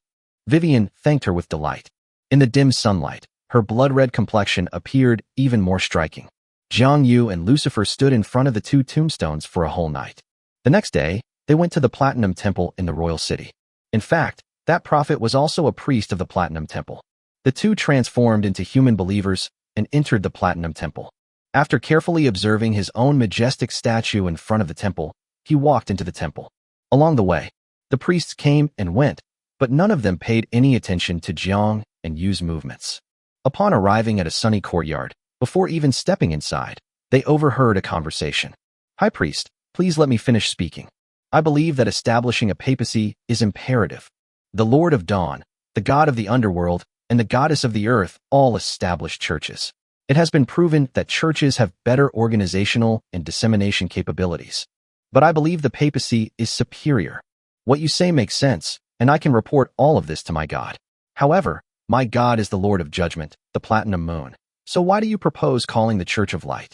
Vivian thanked her with delight. In the dim sunlight, her blood-red complexion appeared even more striking. Jiang Yu and Lucifer stood in front of the two tombstones for a whole night. The next day, they went to the Platinum Temple in the royal city. In fact, that prophet was also a priest of the Platinum Temple. The two transformed into human believers and entered the Platinum Temple. After carefully observing his own majestic statue in front of the temple, he walked into the temple. Along the way, the priests came and went, but none of them paid any attention to Jiang and Yu's movements. Upon arriving at a sunny courtyard, before even stepping inside, they overheard a conversation. High Priest, please let me finish speaking. I believe that establishing a papacy is imperative. The Lord of Dawn, the god of the underworld, and the goddess of the earth all established churches. It has been proven that churches have better organizational and dissemination capabilities. But I believe the papacy is superior. What you say makes sense, and I can report all of this to my god. However, my god is the Lord of Judgment, the Platinum Moon. So why do you propose calling the Church of Light?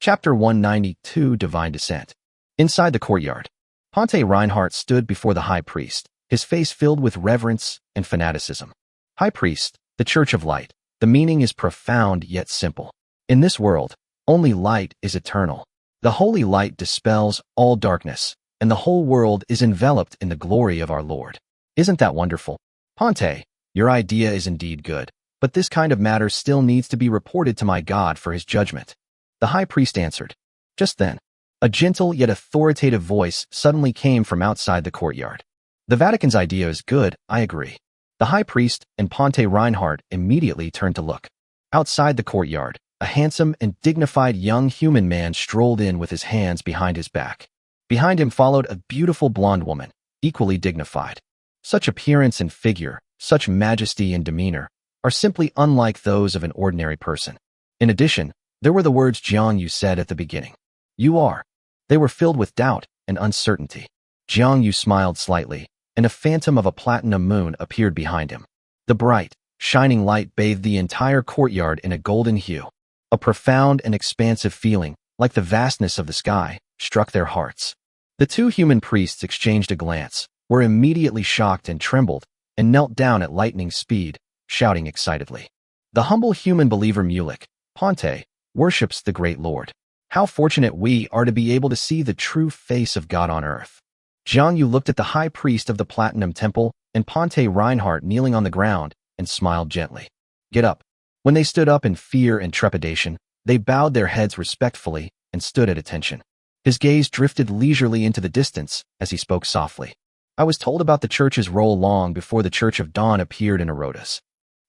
Chapter 192, Divine Descent. Inside the courtyard, Ponte Reinhardt stood before the High Priest, his face filled with reverence and fanaticism. High Priest, the Church of Light, the meaning is profound yet simple. In this world, only light is eternal. The holy light dispels all darkness, and the whole world is enveloped in the glory of our Lord. Isn't that wonderful? Ponte, your idea is indeed good, but this kind of matter still needs to be reported to my God for his judgment. The High Priest answered. Just then, a gentle yet authoritative voice suddenly came from outside the courtyard. The Vatican's idea is good, I agree. The High Priest and Ponte Reinhardt immediately turned to look. Outside the courtyard, a handsome and dignified young human man strolled in with his hands behind his back. Behind him followed a beautiful blonde woman, equally dignified. Such appearance and figure, such majesty and demeanor, are simply unlike those of an ordinary person. In addition, there were the words Jiang Yu said at the beginning. You are. They were filled with doubt and uncertainty. Jiang Yu smiled slightly, and a phantom of a platinum moon appeared behind him. The bright, shining light bathed the entire courtyard in a golden hue. A profound and expansive feeling, like the vastness of the sky, struck their hearts. The two human priests exchanged a glance, were immediately shocked and trembled, and knelt down at lightning speed, shouting excitedly. The humble human believer Mulik, Ponte, worships the great Lord. How fortunate we are to be able to see the true face of God on earth. Jiang Yu looked at the High Priest of the Platinum Temple and Ponte Reinhardt kneeling on the ground and smiled gently. Get up. When they stood up in fear and trepidation, they bowed their heads respectfully and stood at attention. His gaze drifted leisurely into the distance as he spoke softly. I was told about the church's role long before the Church of Dawn appeared in Erotis.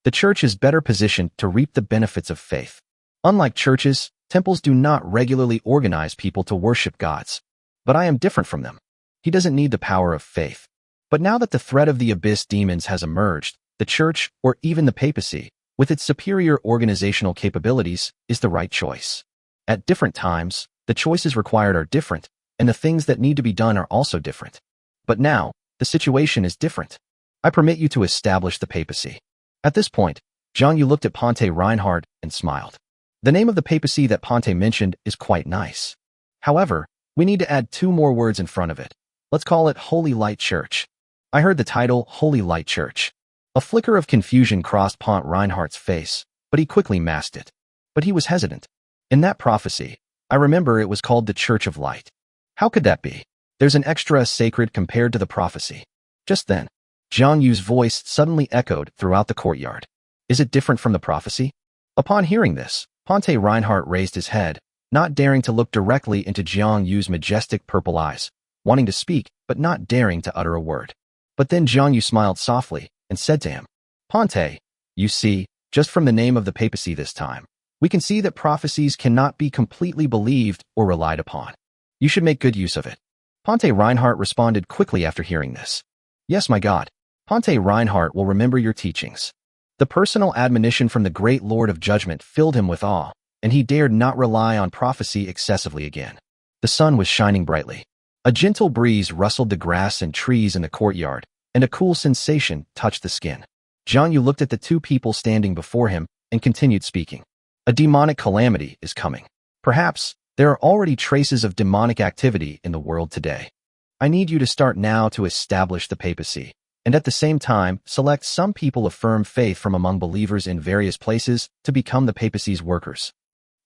The church is better positioned to reap the benefits of faith. Unlike churches, temples do not regularly organize people to worship gods. But I am different from them. He doesn't need the power of faith. But now that the threat of the abyss demons has emerged, the church, or even the papacy, with its superior organizational capabilities, is the right choice. At different times, the choices required are different, and the things that need to be done are also different. But now, the situation is different. I permit you to establish the papacy. At this point, Jiang Yu looked at Ponte Reinhardt and smiled. The name of the papacy that Ponte mentioned is quite nice. However, we need to add 2 more words in front of it. Let's call it Holy Light Church. I heard the title Holy Light Church. A flicker of confusion crossed Ponte Reinhardt's face, but he quickly masked it. But he was hesitant. In that prophecy, I remember it was called the Church of Light. How could that be? There's an extra sacred compared to the prophecy. Just then, Jiang Yu's voice suddenly echoed throughout the courtyard. Is it different from the prophecy? Upon hearing this, Ponte Reinhardt raised his head, not daring to look directly into Jiang Yu's majestic purple eyes, wanting to speak but not daring to utter a word. But then Jiang Yu smiled softly and said to him, Ponte, you see, just from the name of the papacy this time, we can see that prophecies cannot be completely believed or relied upon. You should make good use of it. Ponte Reinhardt responded quickly after hearing this. Yes, my God. Ponte Reinhardt will remember your teachings. The personal admonition from the great Lord of Judgment filled him with awe, and he dared not rely on prophecy excessively again. The sun was shining brightly. A gentle breeze rustled the grass and trees in the courtyard, and a cool sensation touched the skin. Jiang Yu looked at the two people standing before him and continued speaking. A demonic calamity is coming. Perhaps there are already traces of demonic activity in the world today. I need you to start now to establish the papacy, and at the same time, select some people of firm faith from among believers in various places to become the papacy's workers.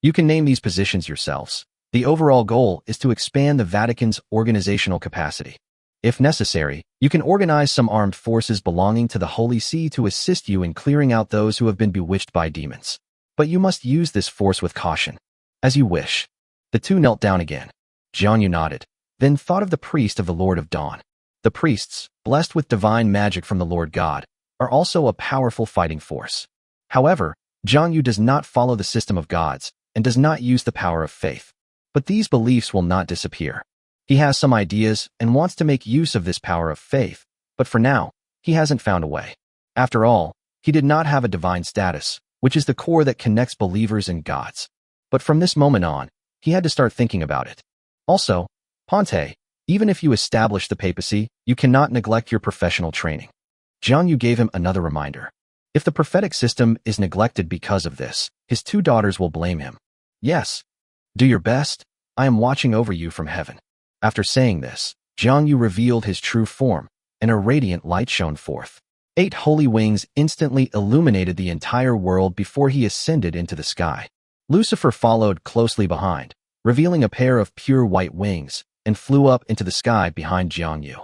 You can name these positions yourselves. The overall goal is to expand the Vatican's organizational capacity. If necessary, you can organize some armed forces belonging to the Holy See to assist you in clearing out those who have been bewitched by demons. But you must use this force with caution. As you wish. The two knelt down again. Jiang Yu nodded, then thought of the priest of the Lord of Dawn. The priests, blessed with divine magic from the Lord God, are also a powerful fighting force. However, Jiang Yu does not follow the system of gods and does not use the power of faith. But these beliefs will not disappear. He has some ideas and wants to make use of this power of faith, but for now, he hasn't found a way. After all, he did not have a divine status, which is the core that connects believers and gods. But from this moment on, he had to start thinking about it. Also, Ponte, even if you establish the papacy, you cannot neglect your professional training. Jiang Yu gave him another reminder. If the prophetic system is neglected because of this, his two daughters will blame him. Yes. Do your best. I am watching over you from heaven. After saying this, Jiang Yu revealed his true form, and a radiant light shone forth. 8 holy wings instantly illuminated the entire world before he ascended into the sky. Lucifer followed closely behind, revealing a pair of pure white wings, and flew up into the sky behind Jiang Yu.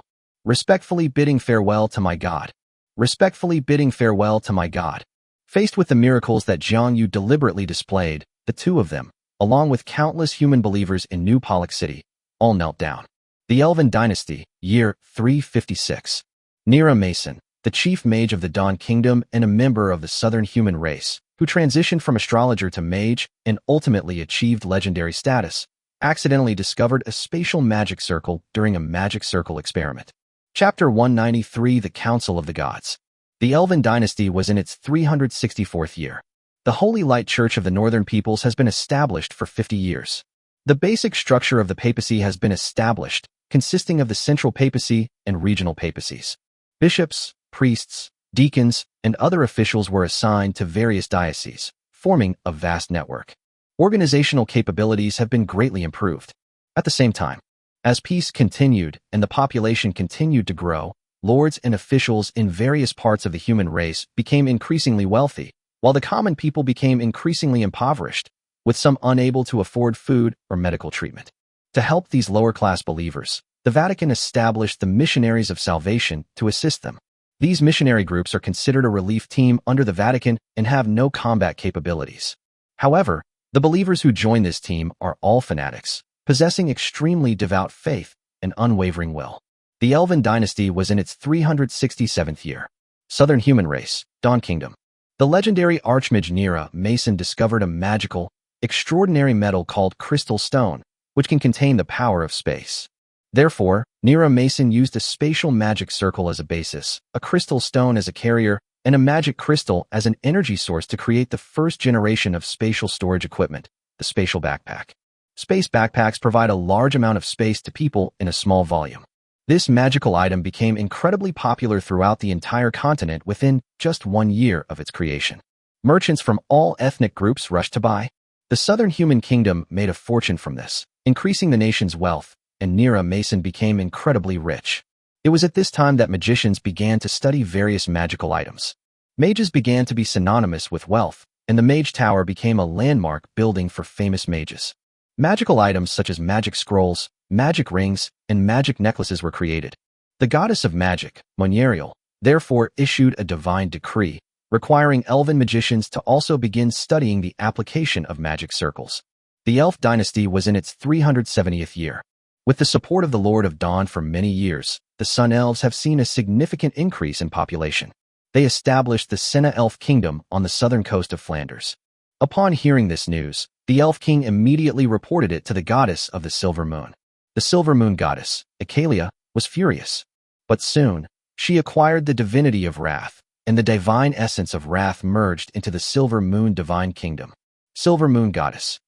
Respectfully bidding farewell to my God. Respectfully bidding farewell to my God. Faced with the miracles that Jiang Yu deliberately displayed, the two of them, along with countless human believers in New Pollock City, all knelt down. The Elven Dynasty, year 356. Nira Mason, the chief mage of the Dawn Kingdom and a member of the Southern human race, who transitioned from astrologer to mage and ultimately achieved legendary status, accidentally discovered a spatial magic circle during a magic circle experiment. Chapter 193, The Council of the Gods. The Elven Dynasty was in its 364th year. The Holy Light Church of the Northern Peoples has been established for 50 years. The basic structure of the papacy has been established, consisting of the central papacy and regional papacies. Bishops, priests, deacons, and other officials were assigned to various dioceses, forming a vast network. Organizational capabilities have been greatly improved. At the same time, as peace continued and the population continued to grow, lords and officials in various parts of the human race became increasingly wealthy, while the common people became increasingly impoverished, with some unable to afford food or medical treatment. To help these lower-class believers, the Vatican established the Missionaries of Salvation to assist them. These missionary groups are considered a relief team under the Vatican and have no combat capabilities. However, the believers who join this team are all fanatics, possessing extremely devout faith and unwavering will. The Elven Dynasty was in its 367th year. Southern human race, Dawn Kingdom. The legendary Archmage Nira Mason discovered a magical, extraordinary metal called crystal stone, which can contain the power of space. Therefore, Nira Mason used a spatial magic circle as a basis, a crystal stone as a carrier, and a magic crystal as an energy source to create the first generation of spatial storage equipment, the spatial backpack. Space backpacks provide a large amount of space to people in a small volume. This magical item became incredibly popular throughout the entire continent within just 1 year of its creation. Merchants from all ethnic groups rushed to buy. The Southern Human Kingdom made a fortune from this, increasing the nation's wealth, and Nira Mason became incredibly rich. It was at this time that magicians began to study various magical items. Mages began to be synonymous with wealth, and the Mage Tower became a landmark building for famous mages. Magical items such as magic scrolls, magic rings, and magic necklaces were created. The goddess of magic, Monerial, therefore issued a divine decree, requiring elven magicians to also begin studying the application of magic circles. The Elf Dynasty was in its 370th year. With the support of the Lord of Dawn for many years, the Sun Elves have seen a significant increase in population. They established the Senna Elf Kingdom on the southern coast of Flanders. Upon hearing this news, the Elf King immediately reported it to the goddess of the Silver Moon. The Silver Moon goddess, Acalia, was furious. But soon, she acquired the divinity of wrath, and the divine essence of wrath merged into the Silver Moon divine kingdom. Silver Moon Goddess.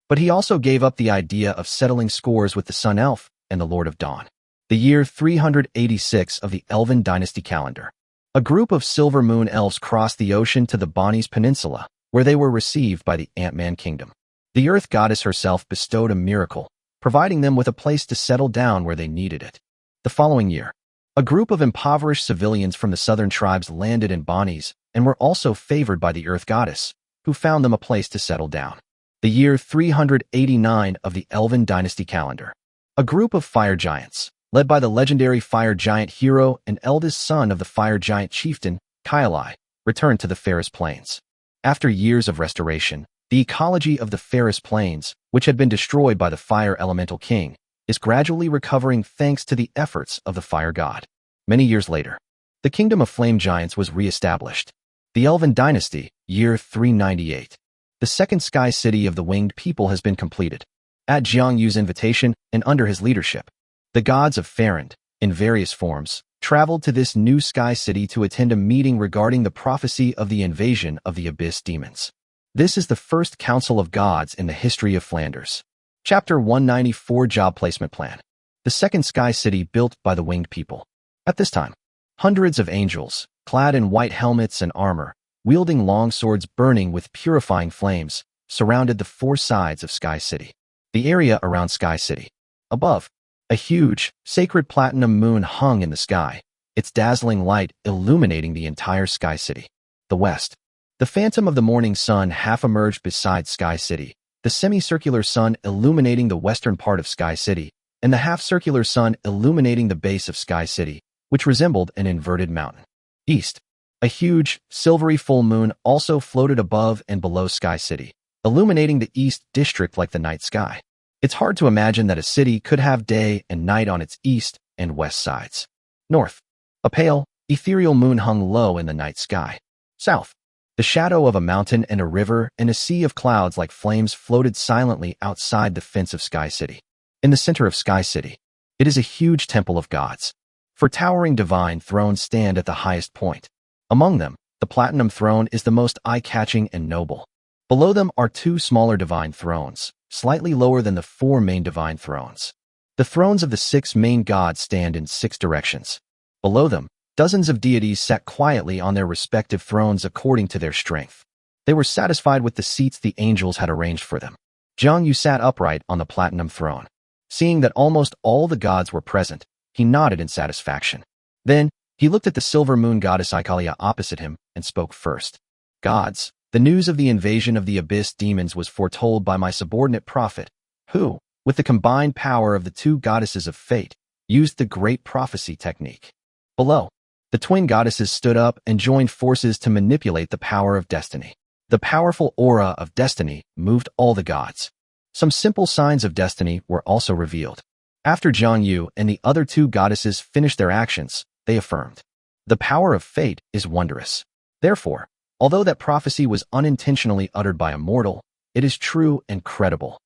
But he also gave up the idea of settling scores with the Sun Elf and the Lord of Dawn. The year 386 of the Elven dynasty calendar. A group of Silver Moon elves crossed the ocean to the Bonny's Peninsula, where they were received by the Ant-Man Kingdom. The Earth Goddess herself bestowed a miracle, providing them with a place to settle down where they needed it. The following year, a group of impoverished civilians from the southern tribes landed in Bonny's and were also favored by the Earth Goddess, who found them a place to settle down. The year 389 of the Elven dynasty calendar. A group of fire giants, led by the legendary fire giant hero and eldest son of the fire giant chieftain, Kailai, returned to the Ferris Plains. After years of restoration, the ecology of the Ferris Plains, which had been destroyed by the Fire Elemental King, is gradually recovering thanks to the efforts of the Fire God. Many years later, the Kingdom of Flame Giants was re-established. The Elven Dynasty, year 398. The second Sky City of the Winged People has been completed. At Jiang Yu's invitation and under his leadership, the gods of Farand, in various forms, traveled to this new Sky City to attend a meeting regarding the prophecy of the invasion of the Abyss demons. This is the first Council of Gods in the history of Flanders. Chapter 194 Job Placement Plan. The second Sky City built by the Winged People. At this time, hundreds of angels, clad in white helmets and armor, wielding long swords burning with purifying flames, surrounded the four sides of Sky City. The area around Sky City. Above, a huge, sacred platinum moon hung in the sky, its dazzling light illuminating the entire Sky City. The west. The phantom of the morning sun half emerged beside Sky City, the semicircular sun illuminating the western part of Sky City, and the half-circular sun illuminating the base of Sky City, which resembled an inverted mountain. East. A huge, silvery full moon also floated above and below Sky City, illuminating the east district like the night sky. It's hard to imagine that a city could have day and night on its east and west sides. North. A pale, ethereal moon hung low in the night sky. South. The shadow of a mountain and a river and a sea of clouds like flames floated silently outside the fence of Sky City. In the center of Sky City, it is a huge temple of gods. For towering divine thrones stand at the highest point. Among them, the Platinum Throne is the most eye-catching and noble. Below them are two smaller divine thrones, slightly lower than the four main divine thrones. The thrones of the six main gods stand in six directions. Below them, dozens of deities sat quietly on their respective thrones according to their strength. They were satisfied with the seats the angels had arranged for them. Jiang Yu sat upright on the Platinum Throne. Seeing that almost all the gods were present, he nodded in satisfaction. Then, he looked at the Silver Moon Goddess Ikalia opposite him and spoke first. Gods, the news of the invasion of the Abyss demons was foretold by my subordinate prophet, who, with the combined power of the two goddesses of fate, used the great prophecy technique. Below, the twin goddesses stood up and joined forces to manipulate the power of destiny. The powerful aura of destiny moved all the gods. Some simple signs of destiny were also revealed. After Jiang Yu and the other two goddesses finished their actions, they affirmed, "The power of fate is wondrous." Therefore, although that prophecy was unintentionally uttered by a mortal, it is true and credible.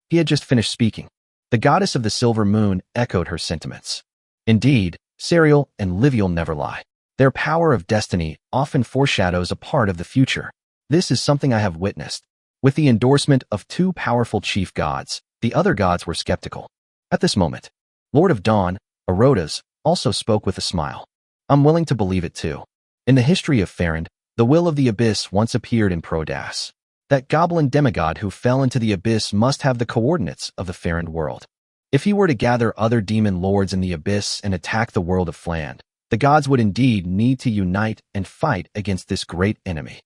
He had just finished speaking. The goddess of the silver moon echoed her sentiments. Indeed, Serial and Livial never lie. Their power of destiny often foreshadows a part of the future. This is something I have witnessed. With the endorsement of two powerful chief gods, the other gods were skeptical. At this moment, Lord of Dawn, Arodas, also spoke with a smile. I'm willing to believe it too. In the history of Farand, the will of the Abyss once appeared in Prodas. That goblin demigod who fell into the Abyss must have the coordinates of the Farand world. If he were to gather other demon lords in the Abyss and attack the world of Fland, the gods would indeed need to unite and fight against this great enemy.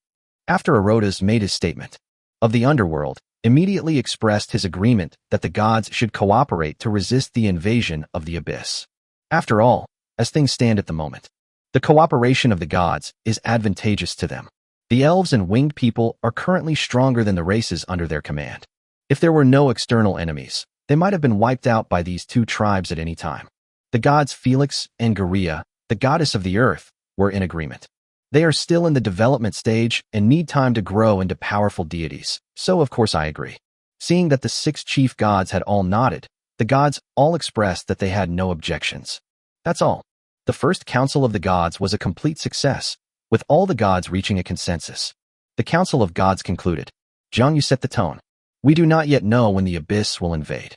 After Arodas made his statement, of the underworld, immediately expressed his agreement that the gods should cooperate to resist the invasion of the Abyss. After all, as things stand at the moment, the cooperation of the gods is advantageous to them. The elves and winged people are currently stronger than the races under their command. If there were no external enemies, they might have been wiped out by these two tribes at any time. The gods Felix and Garia, the goddess of the earth, were in agreement. They are still in the development stage and need time to grow into powerful deities, so of course I agree. Seeing that the six chief gods had all nodded, the gods all expressed that they had no objections. That's all. The first council of the gods was a complete success, with all the gods reaching a consensus. The Council of Gods concluded. Jiang set the tone. We do not yet know when the abyss will invade.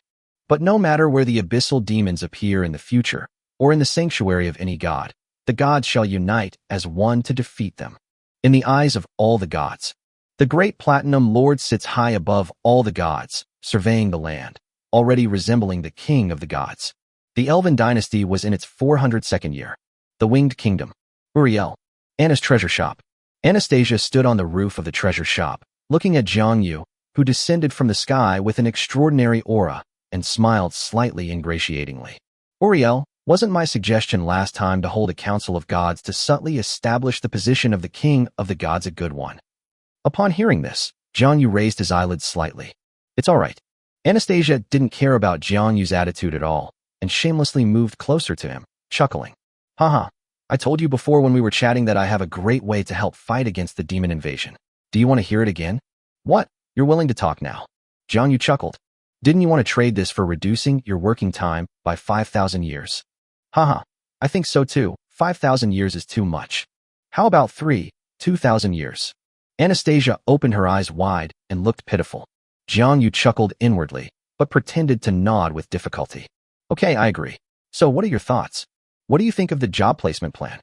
But no matter where the abyssal demons appear in the future, or in the sanctuary of any god, the gods shall unite as one to defeat them. In the eyes of all the gods, the great Platinum Lord sits high above all the gods, surveying the land, already resembling the king of the gods. The Elven dynasty was in its 402nd year. The Winged Kingdom. Uriel. Anna's treasure shop. Anastasia stood on the roof of the treasure shop, looking at Jiang Yu, who descended from the sky with an extraordinary aura, and smiled slightly ingratiatingly. Uriel, wasn't my suggestion last time to hold a council of gods to subtly establish the position of the king of the gods a good one? Upon hearing this, Jiang Yu raised his eyelids slightly. It's all right. Anastasia didn't care about Jiang Yu's attitude at all, and shamelessly moved closer to him, chuckling. Haha, I told you before when we were chatting that I have a great way to help fight against the demon invasion. Do you want to hear it again? What? You're willing to talk now? Jiang Yu chuckled. Didn't you want to trade this for reducing your working time by 5,000 years? Haha, I think so too. 5,000 years is too much. How about 2,000 years? Anastasia opened her eyes wide and looked pitiful. Jiang Yu chuckled inwardly, but pretended to nod with difficulty. Okay, I agree. So what are your thoughts? What do you think of the job placement plan?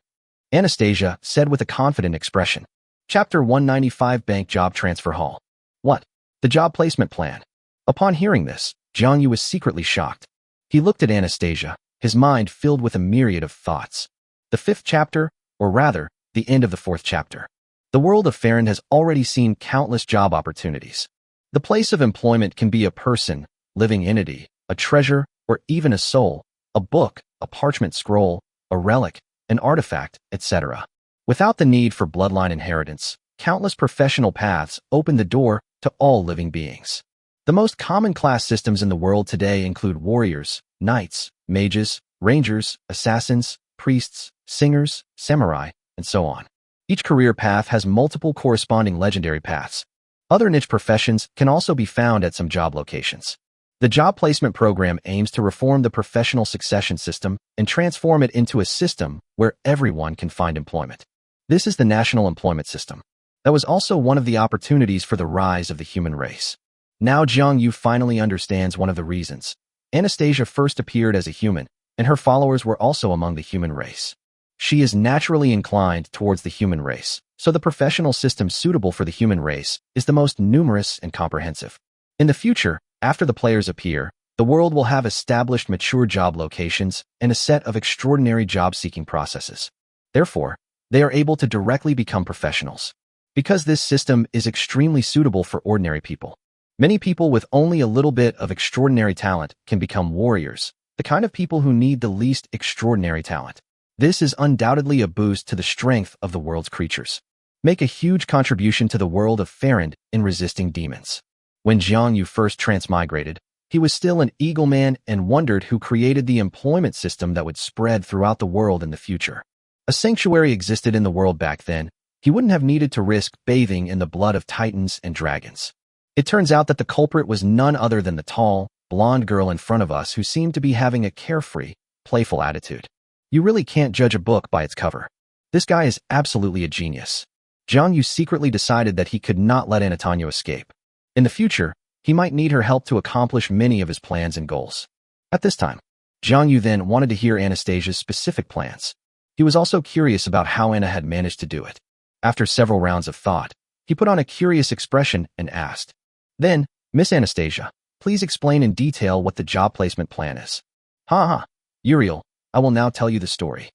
Anastasia said with a confident expression. Chapter 195 Bank Job Transfer Hall. What? The job placement plan. Upon hearing this, Jiang Yu was secretly shocked. He looked at Anastasia, his mind filled with a myriad of thoughts. The 5th chapter, or rather, the end of the 4th chapter. The world of Farron has already seen countless job opportunities. The place of employment can be a person, living entity, a treasure, or even a soul, a book, a parchment scroll, a relic, an artifact, etc. Without the need for bloodline inheritance, countless professional paths open the door to all living beings. The most common class systems in the world today include warriors, knights, mages, rangers, assassins, priests, singers, samurai, and so on. Each career path has multiple corresponding legendary paths. Other niche professions can also be found at some job locations. The job placement program aims to reform the professional succession system and transform it into a system where everyone can find employment. This is the national employment system. That was also one of the opportunities for the rise of the human race. Now Jiang Yu finally understands one of the reasons. Anastasia first appeared as a human, and her followers were also among the human race. She is naturally inclined towards the human race, so the professional system suitable for the human race is the most numerous and comprehensive. In the future, after the players appear, the world will have established mature job locations and a set of extraordinary job-seeking processes. Therefore, they are able to directly become professionals. Because this system is extremely suitable for ordinary people. Many people with only a little bit of extraordinary talent can become warriors, the kind of people who need the least extraordinary talent. This is undoubtedly a boost to the strength of the world's creatures. Make a huge contribution to the world of Farron in resisting demons. When Jiang Yu first transmigrated, he was still an eagle man and wondered who created the employment system that would spread throughout the world in the future. A sanctuary existed in the world back then. He wouldn't have needed to risk bathing in the blood of titans and dragons. It turns out that the culprit was none other than the tall, blonde girl in front of us who seemed to be having a carefree, playful attitude. You really can't judge a book by its cover. This guy is absolutely a genius. Jiang Yu secretly decided that he could not let Anastasia escape. In the future, he might need her help to accomplish many of his plans and goals. At this time, Jiang Yu then wanted to hear Anastasia's specific plans. He was also curious about how Anna had managed to do it. After several rounds of thought, he put on a curious expression and asked, Then, Miss Anastasia, please explain in detail what the job placement plan is. Ha. Uriel, I will now tell you the story.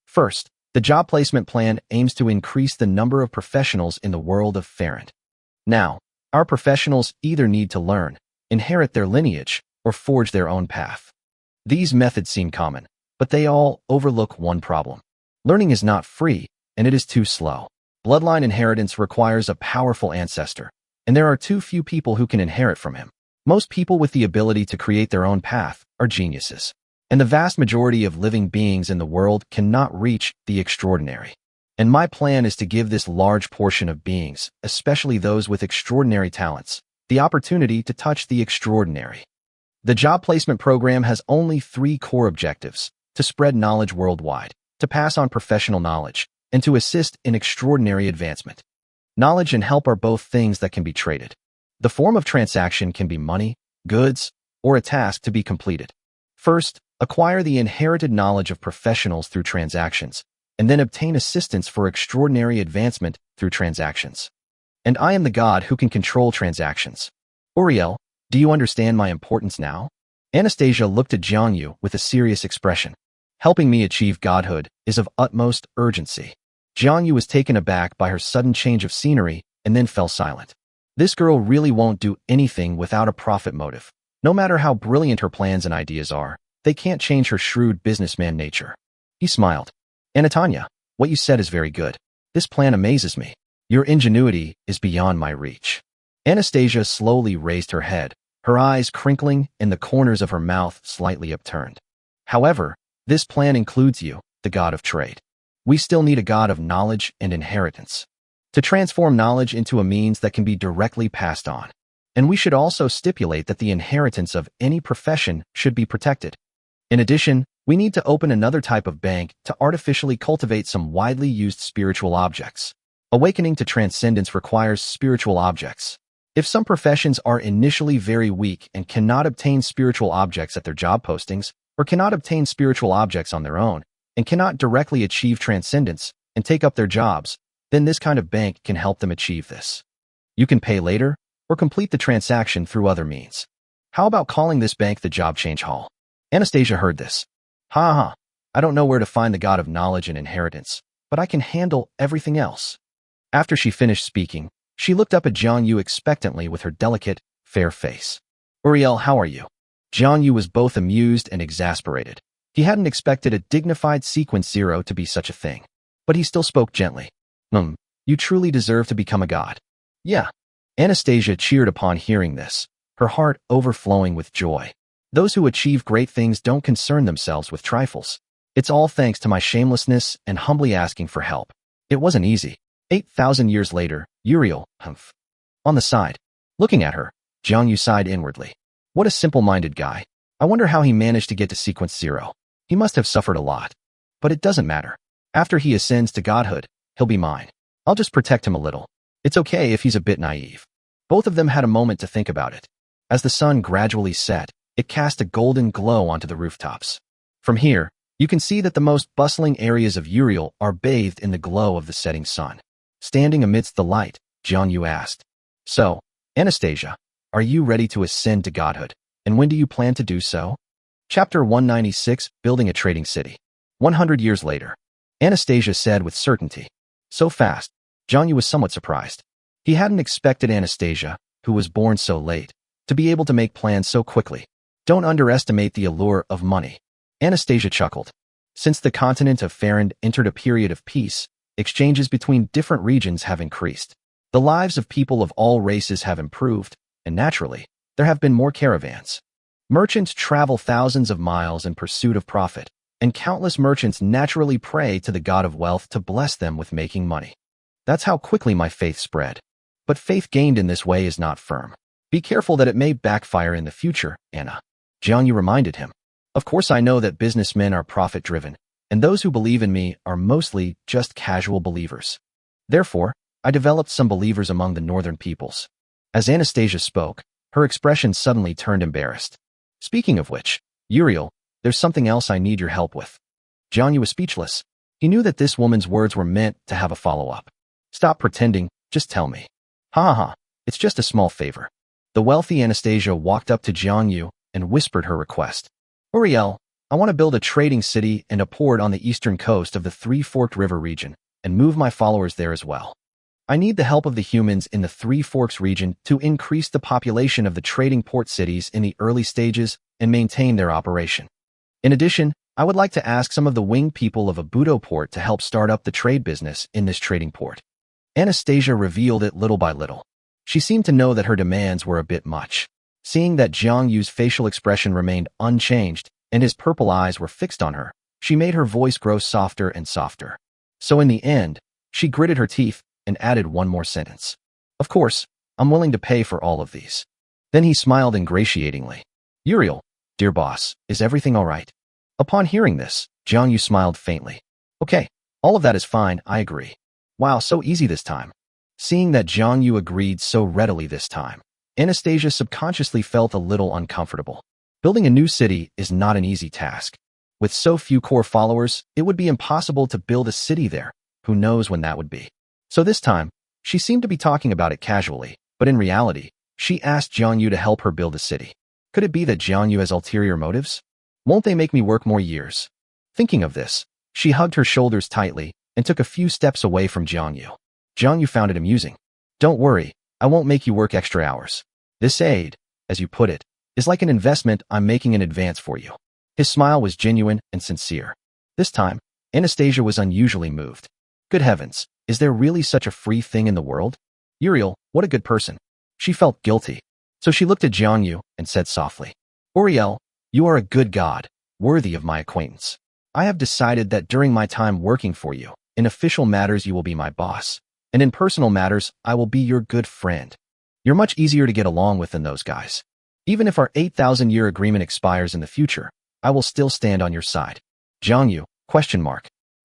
First, the job placement plan aims to increase the number of professionals in the world of Farron. Now, our professionals either need to learn, inherit their lineage, or forge their own path. These methods seem common, but they all overlook one problem. Learning is not free, and it is too slow. Bloodline inheritance requires a powerful ancestor, and there are too few people who can inherit from him. Most people with the ability to create their own path are geniuses, and the vast majority of living beings in the world cannot reach the extraordinary. And my plan is to give this large portion of beings, especially those with extraordinary talents, the opportunity to touch the extraordinary. The job placement program has only 3 core objectives: to spread knowledge worldwide, to pass on professional knowledge, and to assist in extraordinary advancement. Knowledge and help are both things that can be traded. The form of transaction can be money, goods, or a task to be completed. First, acquire the inherited knowledge of professionals through transactions, and then obtain assistance for extraordinary advancement through transactions. And I am the god who can control transactions. Uriel, do you understand my importance now? Anastasia looked at Jiangyu with a serious expression. Helping me achieve godhood is of utmost urgency. Jiangyu was taken aback by her sudden change of scenery and then fell silent. This girl really won't do anything without a profit motive. No matter how brilliant her plans and ideas are, they can't change her shrewd businessman nature. He smiled. Anatonia, what you said is very good. This plan amazes me. Your ingenuity is beyond my reach. Anastasia slowly raised her head, her eyes crinkling and the corners of her mouth slightly upturned. However, this plan includes you, the god of trade. We still need a god of knowledge and inheritance to transform knowledge into a means that can be directly passed on. And we should also stipulate that the inheritance of any profession should be protected. In addition, we need to open another type of bank to artificially cultivate some widely used spiritual objects. Awakening to transcendence requires spiritual objects. If some professions are initially very weak and cannot obtain spiritual objects at their job postings, or cannot obtain spiritual objects on their own, and cannot directly achieve transcendence and take up their jobs, then this kind of bank can help them achieve this. You can pay later, or complete the transaction through other means. How about calling this bank the Job Change Hall? Anastasia heard this. Ha ha, I don't know where to find the god of knowledge and inheritance, but I can handle everything else. After she finished speaking, she looked up at Jiangyu expectantly with her delicate, fair face. Uriel, how are you? Jiangyu was both amused and exasperated. He hadn't expected a dignified sequence 0 to be such a thing. But he still spoke gently. You truly deserve to become a god. Yeah. Anastasia cheered upon hearing this, her heart overflowing with joy. Those who achieve great things don't concern themselves with trifles. It's all thanks to my shamelessness and humbly asking for help. It wasn't easy. 8,000 years later, Uriel, on the side. Looking at her, Jiangyu sighed inwardly. What a simple-minded guy. I wonder how he managed to get to sequence 0. He must have suffered a lot. But it doesn't matter. After he ascends to godhood, he'll be mine. I'll just protect him a little. It's okay if he's a bit naive. Both of them had a moment to think about it. As the sun gradually set, it cast a golden glow onto the rooftops. From here, you can see that the most bustling areas of Uriel are bathed in the glow of the setting sun. Standing amidst the light, Jiangyu asked, So, Anastasia, are you ready to ascend to godhood, and when do you plan to do so? Chapter 196, Building a Trading City. 100 years later. Anastasia said with certainty. So fast. Jiangyu was somewhat surprised. He hadn't expected Anastasia, who was born so late, to be able to make plans so quickly. Don't underestimate the allure of money. Anastasia chuckled. Since the continent of Farand entered a period of peace, exchanges between different regions have increased. The lives of people of all races have improved, and naturally, there have been more caravans. Merchants travel thousands of miles in pursuit of profit, and countless merchants naturally pray to the god of wealth to bless them with making money. That's how quickly my faith spread. But faith gained in this way is not firm. Be careful that it may backfire in the future, Anna. Jiangyu reminded him. Of course I know that businessmen are profit-driven, and those who believe in me are mostly just casual believers. Therefore, I developed some believers among the northern peoples. As Anastasia spoke, her expression suddenly turned embarrassed. Speaking of which, Uriel, there's something else I need your help with. Jiangyu was speechless. He knew that this woman's words were meant to have a follow-up. Stop pretending, just tell me. Ha ha ha, it's just a small favor. The wealthy Anastasia walked up to Jiangyu and whispered her request. Uriel, I want to build a trading city and a port on the eastern coast of the Three-Forked River region and move my followers there as well. I need the help of the humans in the Three Forks region to increase the population of the trading port cities in the early stages and maintain their operation. In addition, I would like to ask some of the winged people of Abudo port to help start up the trade business in this trading port. Anastasia revealed it little by little. She seemed to know that her demands were a bit much. Seeing that Jiangyu's facial expression remained unchanged and his purple eyes were fixed on her, she made her voice grow softer and softer. So in the end, she gritted her teeth and added one more sentence. Of course, I'm willing to pay for all of these. Then he smiled ingratiatingly. Uriel, dear boss, is everything all right? Upon hearing this, Jiangyu smiled faintly. Okay, All of that is fine, I agree. Wow, so easy this time. Seeing that Jiang Yu agreed so readily this time, Anastasia subconsciously felt a little uncomfortable. Building a new city is not an easy task. With so few core followers, it would be impossible to build a city there. Who knows when that would be? So this time, she seemed to be talking about it casually, but in reality, she asked Jiang Yu to help her build a city. Could it be that Jiang Yu has ulterior motives? Won't they make me work more years? Thinking of this, she hugged her shoulders tightly and took a few steps away from Jiang Yu. Jiang Yu found it amusing. Don't worry, I won't make you work extra hours. This aid, as you put it, is like an investment I'm making in advance for you. His smile was genuine and sincere. This time, Anastasia was unusually moved. Good heavens, is there really such a free thing in the world? Uriel, what a good person. She felt guilty. So she looked at Jiang Yu and said softly, Uriel, you are a good god, worthy of my acquaintance. I have decided that during my time working for you, in official matters you will be my boss, and in personal matters I will be your good friend. You're much easier to get along with than those guys. Even if our 8,000-year agreement expires in the future, I will still stand on your side. Jiang Yu, ?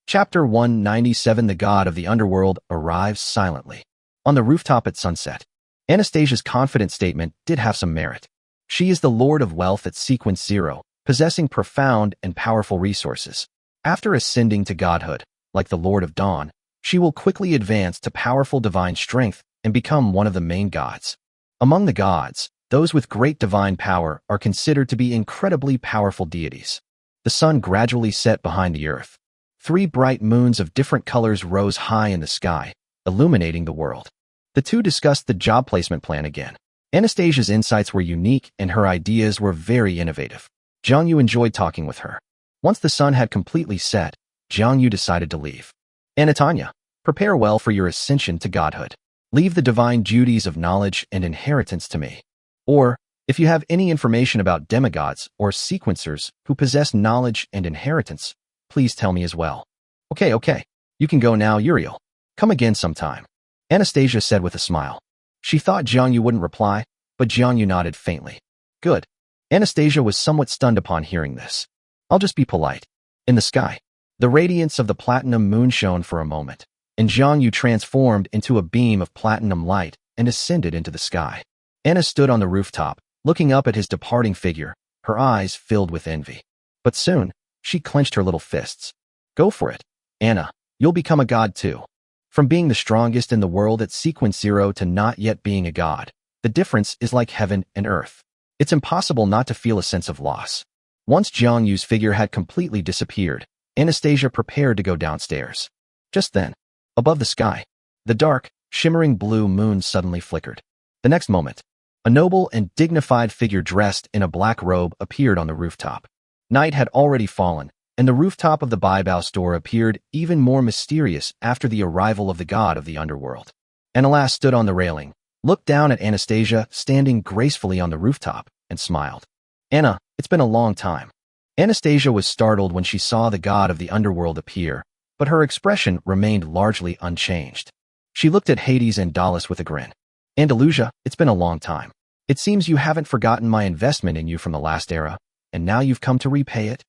Chapter 197 The God of the Underworld arrives silently. On the rooftop at sunset, Anastasia's confident statement did have some merit. She is the Lord of Wealth at Sequence Zero, possessing profound and powerful resources. After ascending to godhood, like the Lord of Dawn, she will quickly advance to powerful divine strength and become one of the main gods. Among the gods, those with great divine power are considered to be incredibly powerful deities. The sun gradually set behind the earth. 3 bright moons of different colors rose high in the sky, illuminating the world. The two discussed the job placement plan again. Anastasia's insights were unique and her ideas were very innovative. Jiang Yu enjoyed talking with her. Once the sun had completely set, Jiang Yu decided to leave. Anatanya, prepare well for your ascension to godhood. Leave the divine duties of knowledge and inheritance to me. Or, if you have any information about demigods or sequencers who possess knowledge and inheritance, please tell me as well. Okay. You can go now, Uriel. Come again sometime. Anastasia said with a smile. She thought Jiang Yu wouldn't reply, but Jiang Yu nodded faintly. Good. Anastasia was somewhat stunned upon hearing this. I'll just be polite. In the sky, the radiance of the platinum moon shone for a moment, and Jiang Yu transformed into a beam of platinum light and ascended into the sky. Anna stood on the rooftop, looking up at his departing figure, her eyes filled with envy. But soon, she clenched her little fists. Go for it, Anna. You'll become a god too. From being the strongest in the world at Sequence Zero to not yet being a god, the difference is like heaven and earth. It's impossible not to feel a sense of loss. Once Jiang Yu's figure had completely disappeared, Anastasia prepared to go downstairs. Just then, above the sky, the dark, shimmering blue moon suddenly flickered. The next moment, a noble and dignified figure dressed in a black robe appeared on the rooftop. Night had already fallen, and the rooftop of the Baibao store appeared even more mysterious after the arrival of the god of the underworld. Analas stood on the railing, looked down at Anastasia standing gracefully on the rooftop, and smiled. Anna, it's been a long time. Anastasia was startled when she saw the god of the underworld appear, but her expression remained largely unchanged. She looked at Hades and Dallas with a grin. Andalusia, it's been a long time. It seems you haven't forgotten my investment in you from the last era, and now you've come to repay it?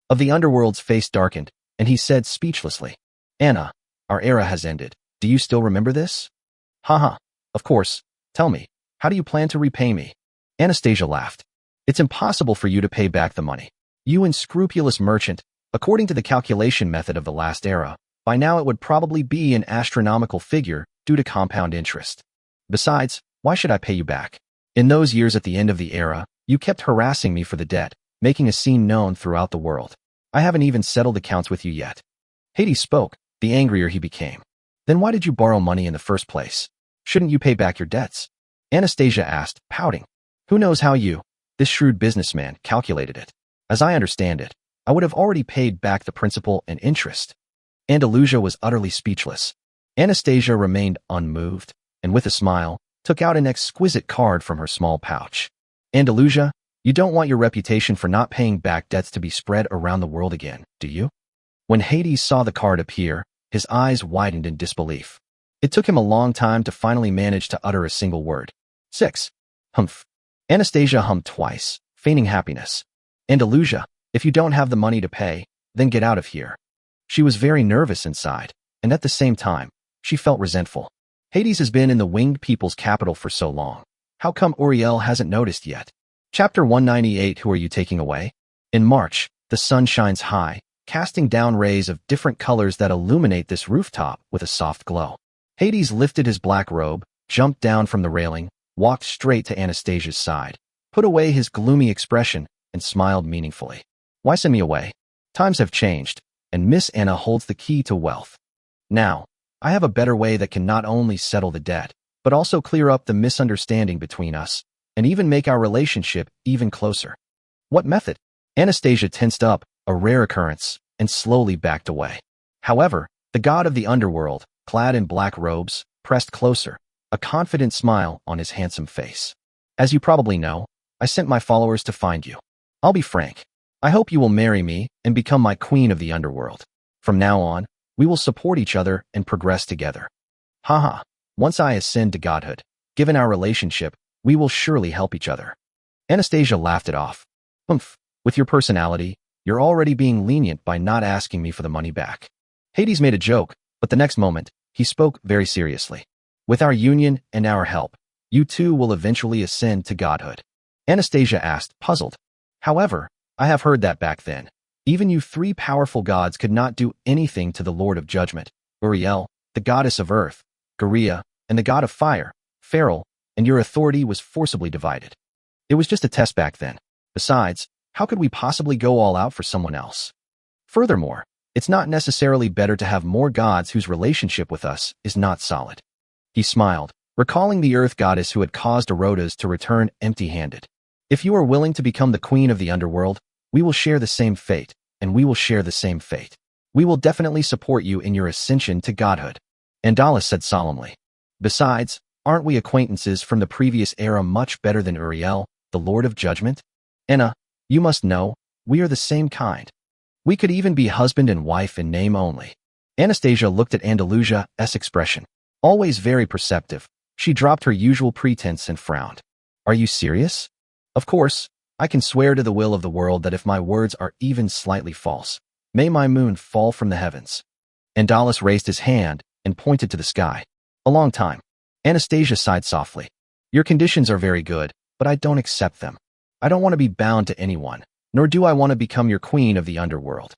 Of the underworld's face darkened, and he said speechlessly, Anna, our era has ended. Do you still remember this? Haha, of course. Tell me, how do you plan to repay me? Anastasia laughed. It's impossible for you to pay back the money. You unscrupulous merchant, according to the calculation method of the last era, by now it would probably be an astronomical figure due to compound interest. Besides, why should I pay you back? In those years at the end of the era, you kept harassing me for the debt, making a scene known throughout the world. I haven't even settled accounts with you yet. Hades spoke, the angrier he became. Then why did you borrow money in the first place? Shouldn't you pay back your debts? Anastasia asked, pouting. Who knows how you, this shrewd businessman, calculated it? As I understand it, I would have already paid back the principal and interest. Andalusia was utterly speechless. Anastasia remained unmoved, and with a smile, took out an exquisite card from her small pouch. Andalusia, you don't want your reputation for not paying back debts to be spread around the world again, do you? When Hades saw the card appear, his eyes widened in disbelief. It took him a long time to finally manage to utter a single word. 6. Humph. Anastasia hummed twice, feigning happiness. Andalusia, if you don't have the money to pay, then get out of here. She was very nervous inside, and at the same time, she felt resentful. Hades has been in the winged people's capital for so long. How come Uriel hasn't noticed yet? Chapter 198. Who are you taking away? In March, the sun shines high, casting down rays of different colors that illuminate this rooftop with a soft glow. Hades lifted his black robe, jumped down from the railing, walked straight to Anastasia's side, put away his gloomy expression, and smiled meaningfully. Why send me away? Times have changed, and Miss Anna holds the key to wealth. Now, I have a better way that can not only settle the debt, but also clear up the misunderstanding between us, and even make our relationship even closer. What method? Anastasia tensed up, a rare occurrence, and slowly backed away. However, the god of the underworld, clad in black robes, pressed closer, a confident smile on his handsome face. As you probably know, I sent my followers to find you. I'll be frank. I hope you will marry me and become my queen of the underworld. From now on, we will support each other and progress together. Haha, once I ascend to godhood, given our relationship, we will surely help each other. Anastasia laughed it off. Humph, with your personality, you're already being lenient by not asking me for the money back. Hades made a joke, but the next moment, he spoke very seriously. With our union and our help, you two will eventually ascend to godhood. Anastasia asked, puzzled. However, I have heard that back then, even you three powerful gods could not do anything to the Lord of Judgment, Uriel, the goddess of earth, Garia, and the god of fire, Feral, and your authority was forcibly divided. It was just a test back then. Besides, how could we possibly go all out for someone else? Furthermore, it's not necessarily better to have more gods whose relationship with us is not solid. He smiled, recalling the earth goddess who had caused Erotas to return empty-handed. If you are willing to become the queen of the underworld, we will share the same fate, and we will share the same fate. We will definitely support you in your ascension to godhood. Angelic said solemnly. Besides, aren't we acquaintances from the previous era much better than Uriel, the Lord of Judgment? Anna, you must know, we are the same kind. We could even be husband and wife in name only. Anastasia looked at Andalusia's expression. Always very perceptive, she dropped her usual pretense and frowned. Are you serious? Of course, I can swear to the will of the world that if my words are even slightly false, may my moon fall from the heavens. Angelic raised his hand and pointed to the sky. A long time. Anastasia sighed softly. Your conditions are very good, but I don't accept them. I don't want to be bound to anyone, nor do I want to become your queen of the underworld.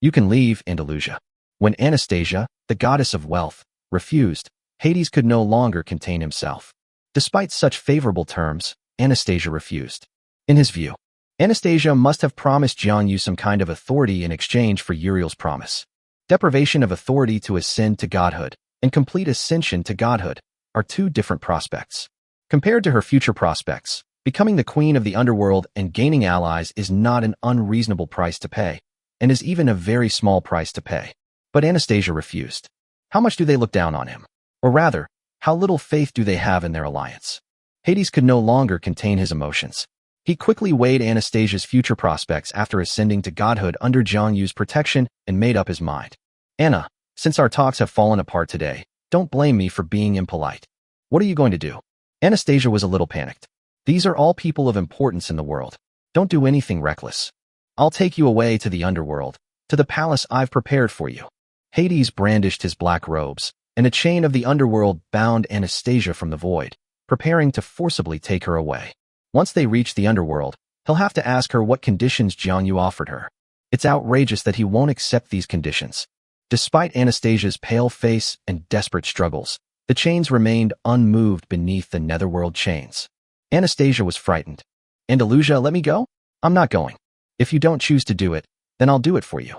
You can leave, Andalusia. When Anastasia, the goddess of wealth, refused, Hades could no longer contain himself. Despite such favorable terms, Anastasia refused. In his view, Anastasia must have promised Jiangyu some kind of authority in exchange for Uriel's promise. Deprivation of authority to ascend to godhood and complete ascension to godhood are two different prospects. Compared to her future prospects, becoming the queen of the underworld and gaining allies is not an unreasonable price to pay, and is even a very small price to pay. But Anastasia refused. How much do they look down on him? Or rather, how little faith do they have in their alliance? Hades could no longer contain his emotions. He quickly weighed Anastasia's future prospects after ascending to godhood under Jiangyu's protection and made up his mind. Anna, since our talks have fallen apart today, don't blame me for being impolite. What are you going to do? Anastasia was a little panicked. These are all people of importance in the world. Don't do anything reckless. I'll take you away to the underworld, to the palace I've prepared for you. Hades brandished his black robes, and a chain of the underworld bound Anastasia from the void, preparing to forcibly take her away. Once they reach the underworld, he'll have to ask her what conditions Jiangyu offered her. It's outrageous that he won't accept these conditions. Despite Anastasia's pale face and desperate struggles, the chains remained unmoved beneath the netherworld chains. Anastasia was frightened. Andalusia, let me go? I'm not going. If you don't choose to do it, then I'll do it for you.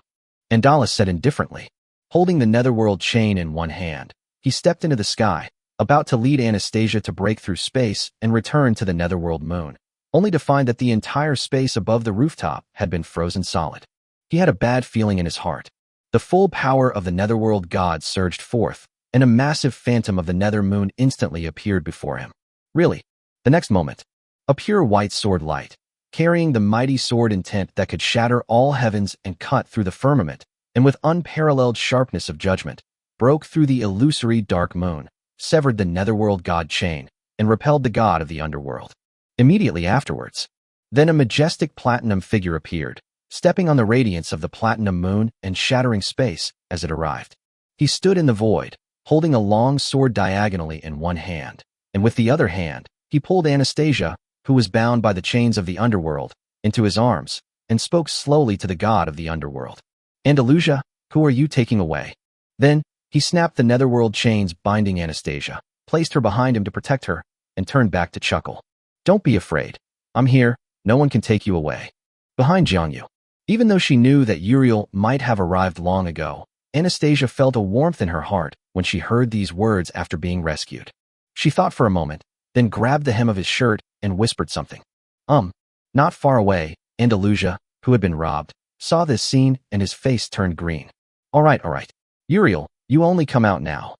Angelic said indifferently. Holding the netherworld chain in one hand, he stepped into the sky, about to lead Anastasia to break through space and return to the netherworld moon, only to find that the entire space above the rooftop had been frozen solid. He had a bad feeling in his heart. The full power of the netherworld god surged forth, and a massive phantom of the nether moon instantly appeared before him. Really, the next moment, a pure white sword light, carrying the mighty sword intent that could shatter all heavens and cut through the firmament, and with unparalleled sharpness of judgment, broke through the illusory dark moon, severed the netherworld god chain, and repelled the god of the underworld. Immediately afterwards, then a majestic platinum figure appeared, stepping on the radiance of the platinum moon and shattering space as it arrived. He stood in the void, holding a long sword diagonally in one hand, and with the other hand, he pulled Anastasia, who was bound by the chains of the underworld, into his arms, and spoke slowly to the god of the underworld. Andalusia, who are you taking away? Then, he snapped the netherworld chains binding Anastasia, placed her behind him to protect her, and turned back to chuckle. Don't be afraid. I'm here, no one can take you away. Behind Jiangyu. Even though she knew that Uriel might have arrived long ago, Anastasia felt a warmth in her heart when she heard these words after being rescued. She thought for a moment, then grabbed the hem of his shirt and whispered something. Not far away, Andalusia, who had been robbed, saw this scene and his face turned green. All right. Uriel, you only come out now.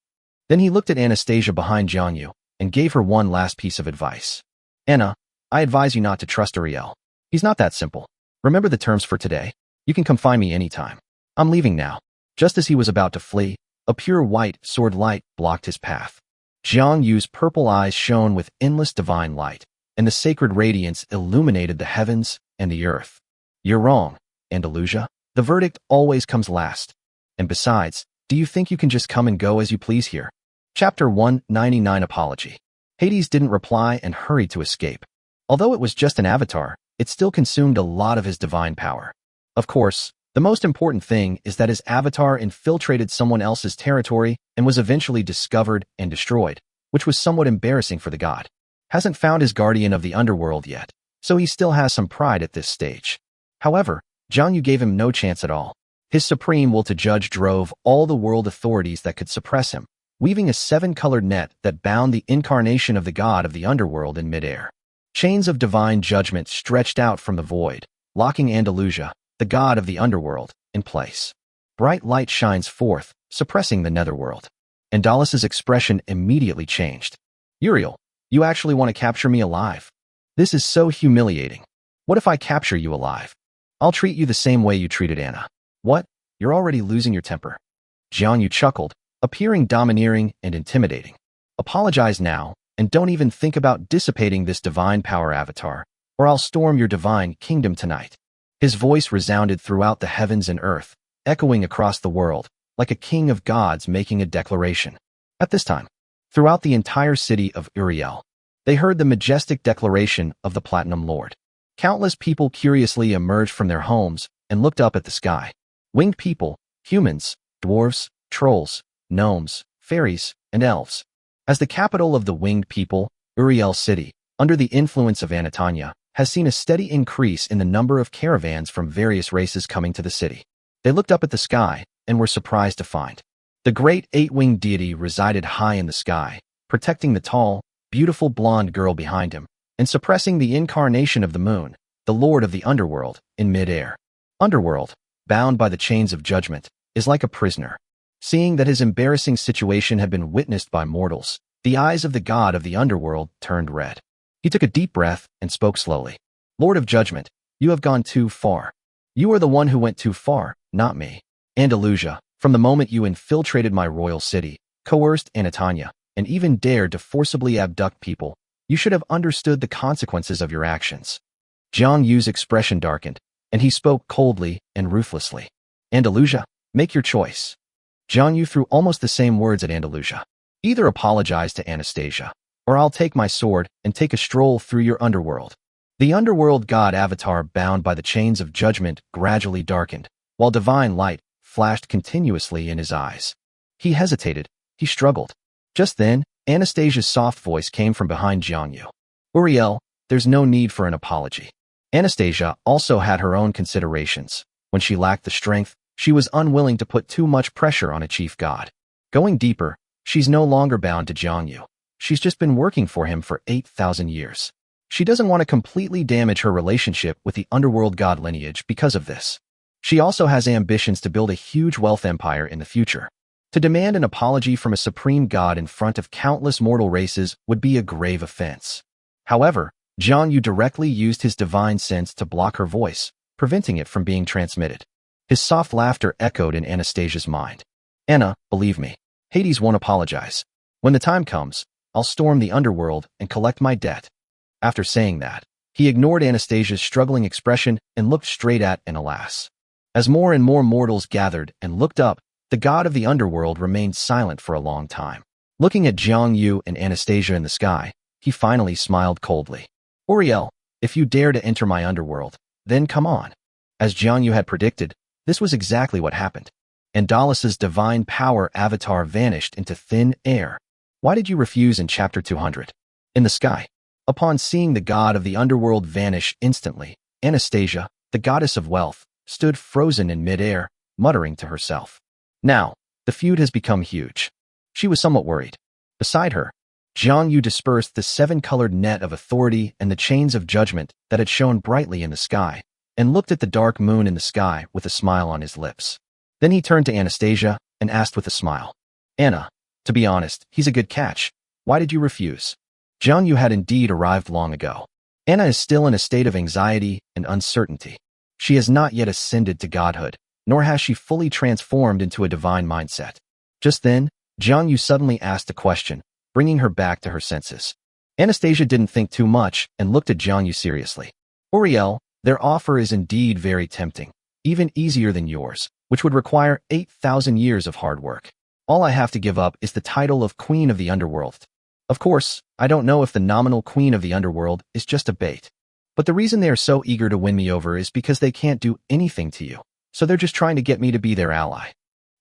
Then he looked at Anastasia behind Jiangyu and gave her one last piece of advice. Anna, I advise you not to trust Uriel. He's not that simple. Remember the terms for today. You can come find me anytime. I'm leaving now. Just as he was about to flee, a pure white sword light blocked his path. Jiang Yu's purple eyes shone with endless divine light, and the sacred radiance illuminated the heavens and the earth. You're wrong, Andalusia. The verdict always comes last. And besides, do you think you can just come and go as you please here? Chapter 199 Apology. Hades didn't reply and hurried to escape. Although it was just an avatar, it still consumed a lot of his divine power. Of course, the most important thing is that his avatar infiltrated someone else's territory and was eventually discovered and destroyed, which was somewhat embarrassing for the god. Hasn't found his guardian of the underworld yet, so he still has some pride at this stage. However, Jiang Yu gave him no chance at all. His supreme will to judge drove all the world authorities that could suppress him, weaving a seven-colored net that bound the incarnation of the god of the underworld in midair. Chains of divine judgment stretched out from the void, locking Andalusia, the god of the underworld, in place. Bright light shines forth, suppressing the netherworld. Andalus's expression immediately changed. Uriel, you actually want to capture me alive? This is so humiliating. What if I capture you alive? I'll treat you the same way you treated Anna. What? You're already losing your temper. Jiang Yu chuckled, appearing domineering and intimidating. Apologize now, and don't even think about dissipating this divine power avatar, or I'll storm your divine kingdom tonight. His voice resounded throughout the heavens and earth, echoing across the world, like a king of gods making a declaration. At this time, throughout the entire city of Uriel, they heard the majestic declaration of the Platinum Lord. Countless people curiously emerged from their homes and looked up at the sky. Winged people, humans, dwarves, trolls, gnomes, fairies, and elves. As the capital of the winged people, Uriel City, under the influence of Anatolia, has seen a steady increase in the number of caravans from various races coming to the city. They looked up at the sky and were surprised to find the great eight-winged deity resided high in the sky, protecting the tall, beautiful blonde girl behind him, and suppressing the incarnation of the moon, the lord of the underworld, in midair. Underworld, bound by the chains of judgment, is like a prisoner. Seeing that his embarrassing situation had been witnessed by mortals, the eyes of the god of the underworld turned red. He took a deep breath and spoke slowly. Lord of Judgment, you have gone too far. You are the one who went too far, not me. Andalusia, from the moment you infiltrated my royal city, coerced Anatolia, and even dared to forcibly abduct people, you should have understood the consequences of your actions. Jiang Yu's expression darkened, and he spoke coldly and ruthlessly. Andalusia, make your choice. Jiang Yu threw almost the same words at Andalusia. Either apologize to Anastasia, or I'll take my sword and take a stroll through your underworld. The underworld god avatar bound by the chains of judgment gradually darkened, while divine light flashed continuously in his eyes. He hesitated, he struggled. Just then, Anastasia's soft voice came from behind Jiang Yu. Uriel, there's no need for an apology. Anastasia also had her own considerations. When she lacked the strength, she was unwilling to put too much pressure on a chief god. Going deeper, she's no longer bound to Jiang Yu. She's just been working for him for 8,000 years. She doesn't want to completely damage her relationship with the underworld god lineage because of this. She also has ambitions to build a huge wealth empire in the future. To demand an apology from a supreme god in front of countless mortal races would be a grave offense. However, Jiang Yu directly used his divine sense to block her voice, preventing it from being transmitted. His soft laughter echoed in Anastasia's mind. Anna, believe me, Hades won't apologize. When the time comes, I'll storm the underworld and collect my debt. After saying that, He ignored Anastasia's struggling expression and looked straight at Alas. As more and more mortals gathered and looked up, the god of the underworld remained silent for a long time. Looking at Jiang Yu and Anastasia in the sky, he finally smiled coldly. Uriel, if you dare to enter my underworld, then come on. As Jiang Yu had predicted, this was exactly what happened. Angelic's divine power avatar vanished into thin air. Why did you refuse in chapter 200? In the sky. Upon seeing the god of the underworld vanish instantly, Anastasia, the goddess of wealth, stood frozen in midair, muttering to herself. Now, the feud has become huge. She was somewhat worried. Beside her, Jiang Yu dispersed the seven-colored net of authority and the chains of judgment that had shone brightly in the sky, and looked at the dark moon in the sky with a smile on his lips. Then he turned to Anastasia and asked with a smile, Anna, to be honest, he's a good catch. Why did you refuse? Jiang Yu had indeed arrived long ago. Anna is still in a state of anxiety and uncertainty. She has not yet ascended to godhood, nor has she fully transformed into a divine mindset. Just then, Jiang Yu suddenly asked a question, bringing her back to her senses. Anastasia didn't think too much and looked at Jiang Yu seriously. Uriel, their offer is indeed very tempting, even easier than yours, which would require 8,000 years of hard work. All I have to give up is the title of Queen of the Underworld. Of course, I don't know if the nominal Queen of the Underworld is just a bait. But the reason they are so eager to win me over is because they can't do anything to you, so they're just trying to get me to be their ally.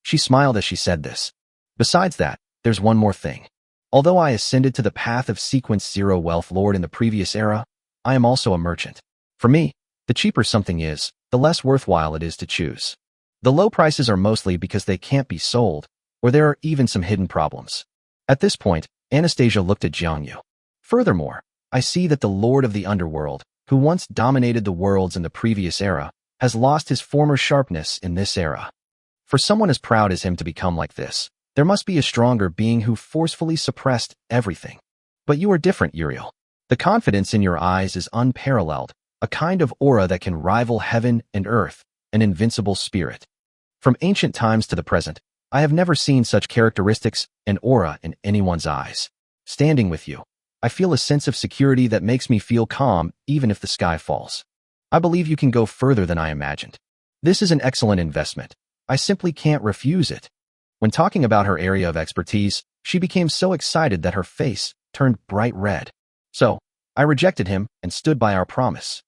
She smiled as she said this. Besides that, there's one more thing. Although I ascended to the path of Sequence Zero Wealth Lord in the previous era, I am also a merchant. For me, the cheaper something is, the less worthwhile it is to choose. The low prices are mostly because they can't be sold, or there are even some hidden problems. At this point, Anastasia looked at Jiang Yu. Furthermore, I see that the Lord of the Underworld, who once dominated the worlds in the previous era, has lost his former sharpness in this era. For someone as proud as him to become like this, there must be a stronger being who forcefully suppressed everything. But you are different, Uriel. The confidence in your eyes is unparalleled, a kind of aura that can rival heaven and earth, an invincible spirit. From ancient times to the present, I have never seen such characteristics and aura in anyone's eyes. Standing with you, I feel a sense of security that makes me feel calm even if the sky falls. I believe you can go further than I imagined. This is an excellent investment. I simply can't refuse it. When talking about her area of expertise, she became so excited that her face turned bright red. So, I rejected him and stood by our promise.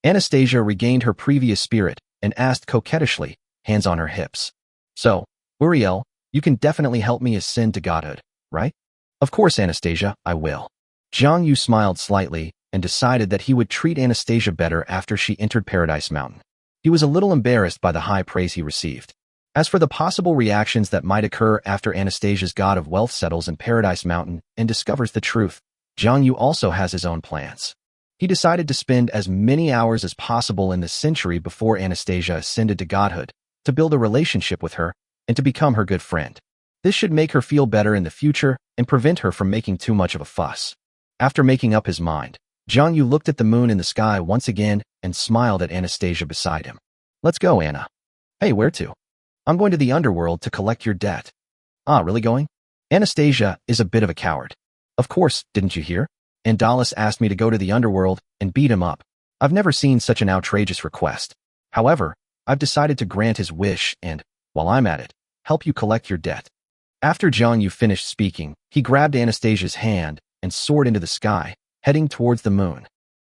Anastasia regained her previous spirit and asked coquettishly, hands on her hips. So, Uriel, you can definitely help me ascend to godhood, right? Of course, Anastasia, I will. Jiang Yu smiled slightly and decided that he would treat Anastasia better after she entered Paradise Mountain. He was a little embarrassed by the high praise he received. As for the possible reactions that might occur after Anastasia's god of wealth settles in Paradise Mountain and discovers the truth, Jiang Yu also has his own plans. He decided to spend as many hours as possible in the century before Anastasia ascended to godhood, to build a relationship with her and to become her good friend. This should make her feel better in the future and prevent her from making too much of a fuss. After making up his mind, Jiang Yu looked at the moon in the sky once again and smiled at Anastasia beside him. Let's go, Anna. Hey, where to? I'm going to the underworld to collect your debt. Ah, really going? Anastasia is a bit of a coward. Of course, didn't you hear? Angelic asked me to go to the underworld and beat him up. I've never seen such an outrageous request. However, I've decided to grant his wish and, while I'm at it, help you collect your debt. After Jiang Yu finished speaking, he grabbed Anastasia's hand and soared into the sky, heading towards the moon.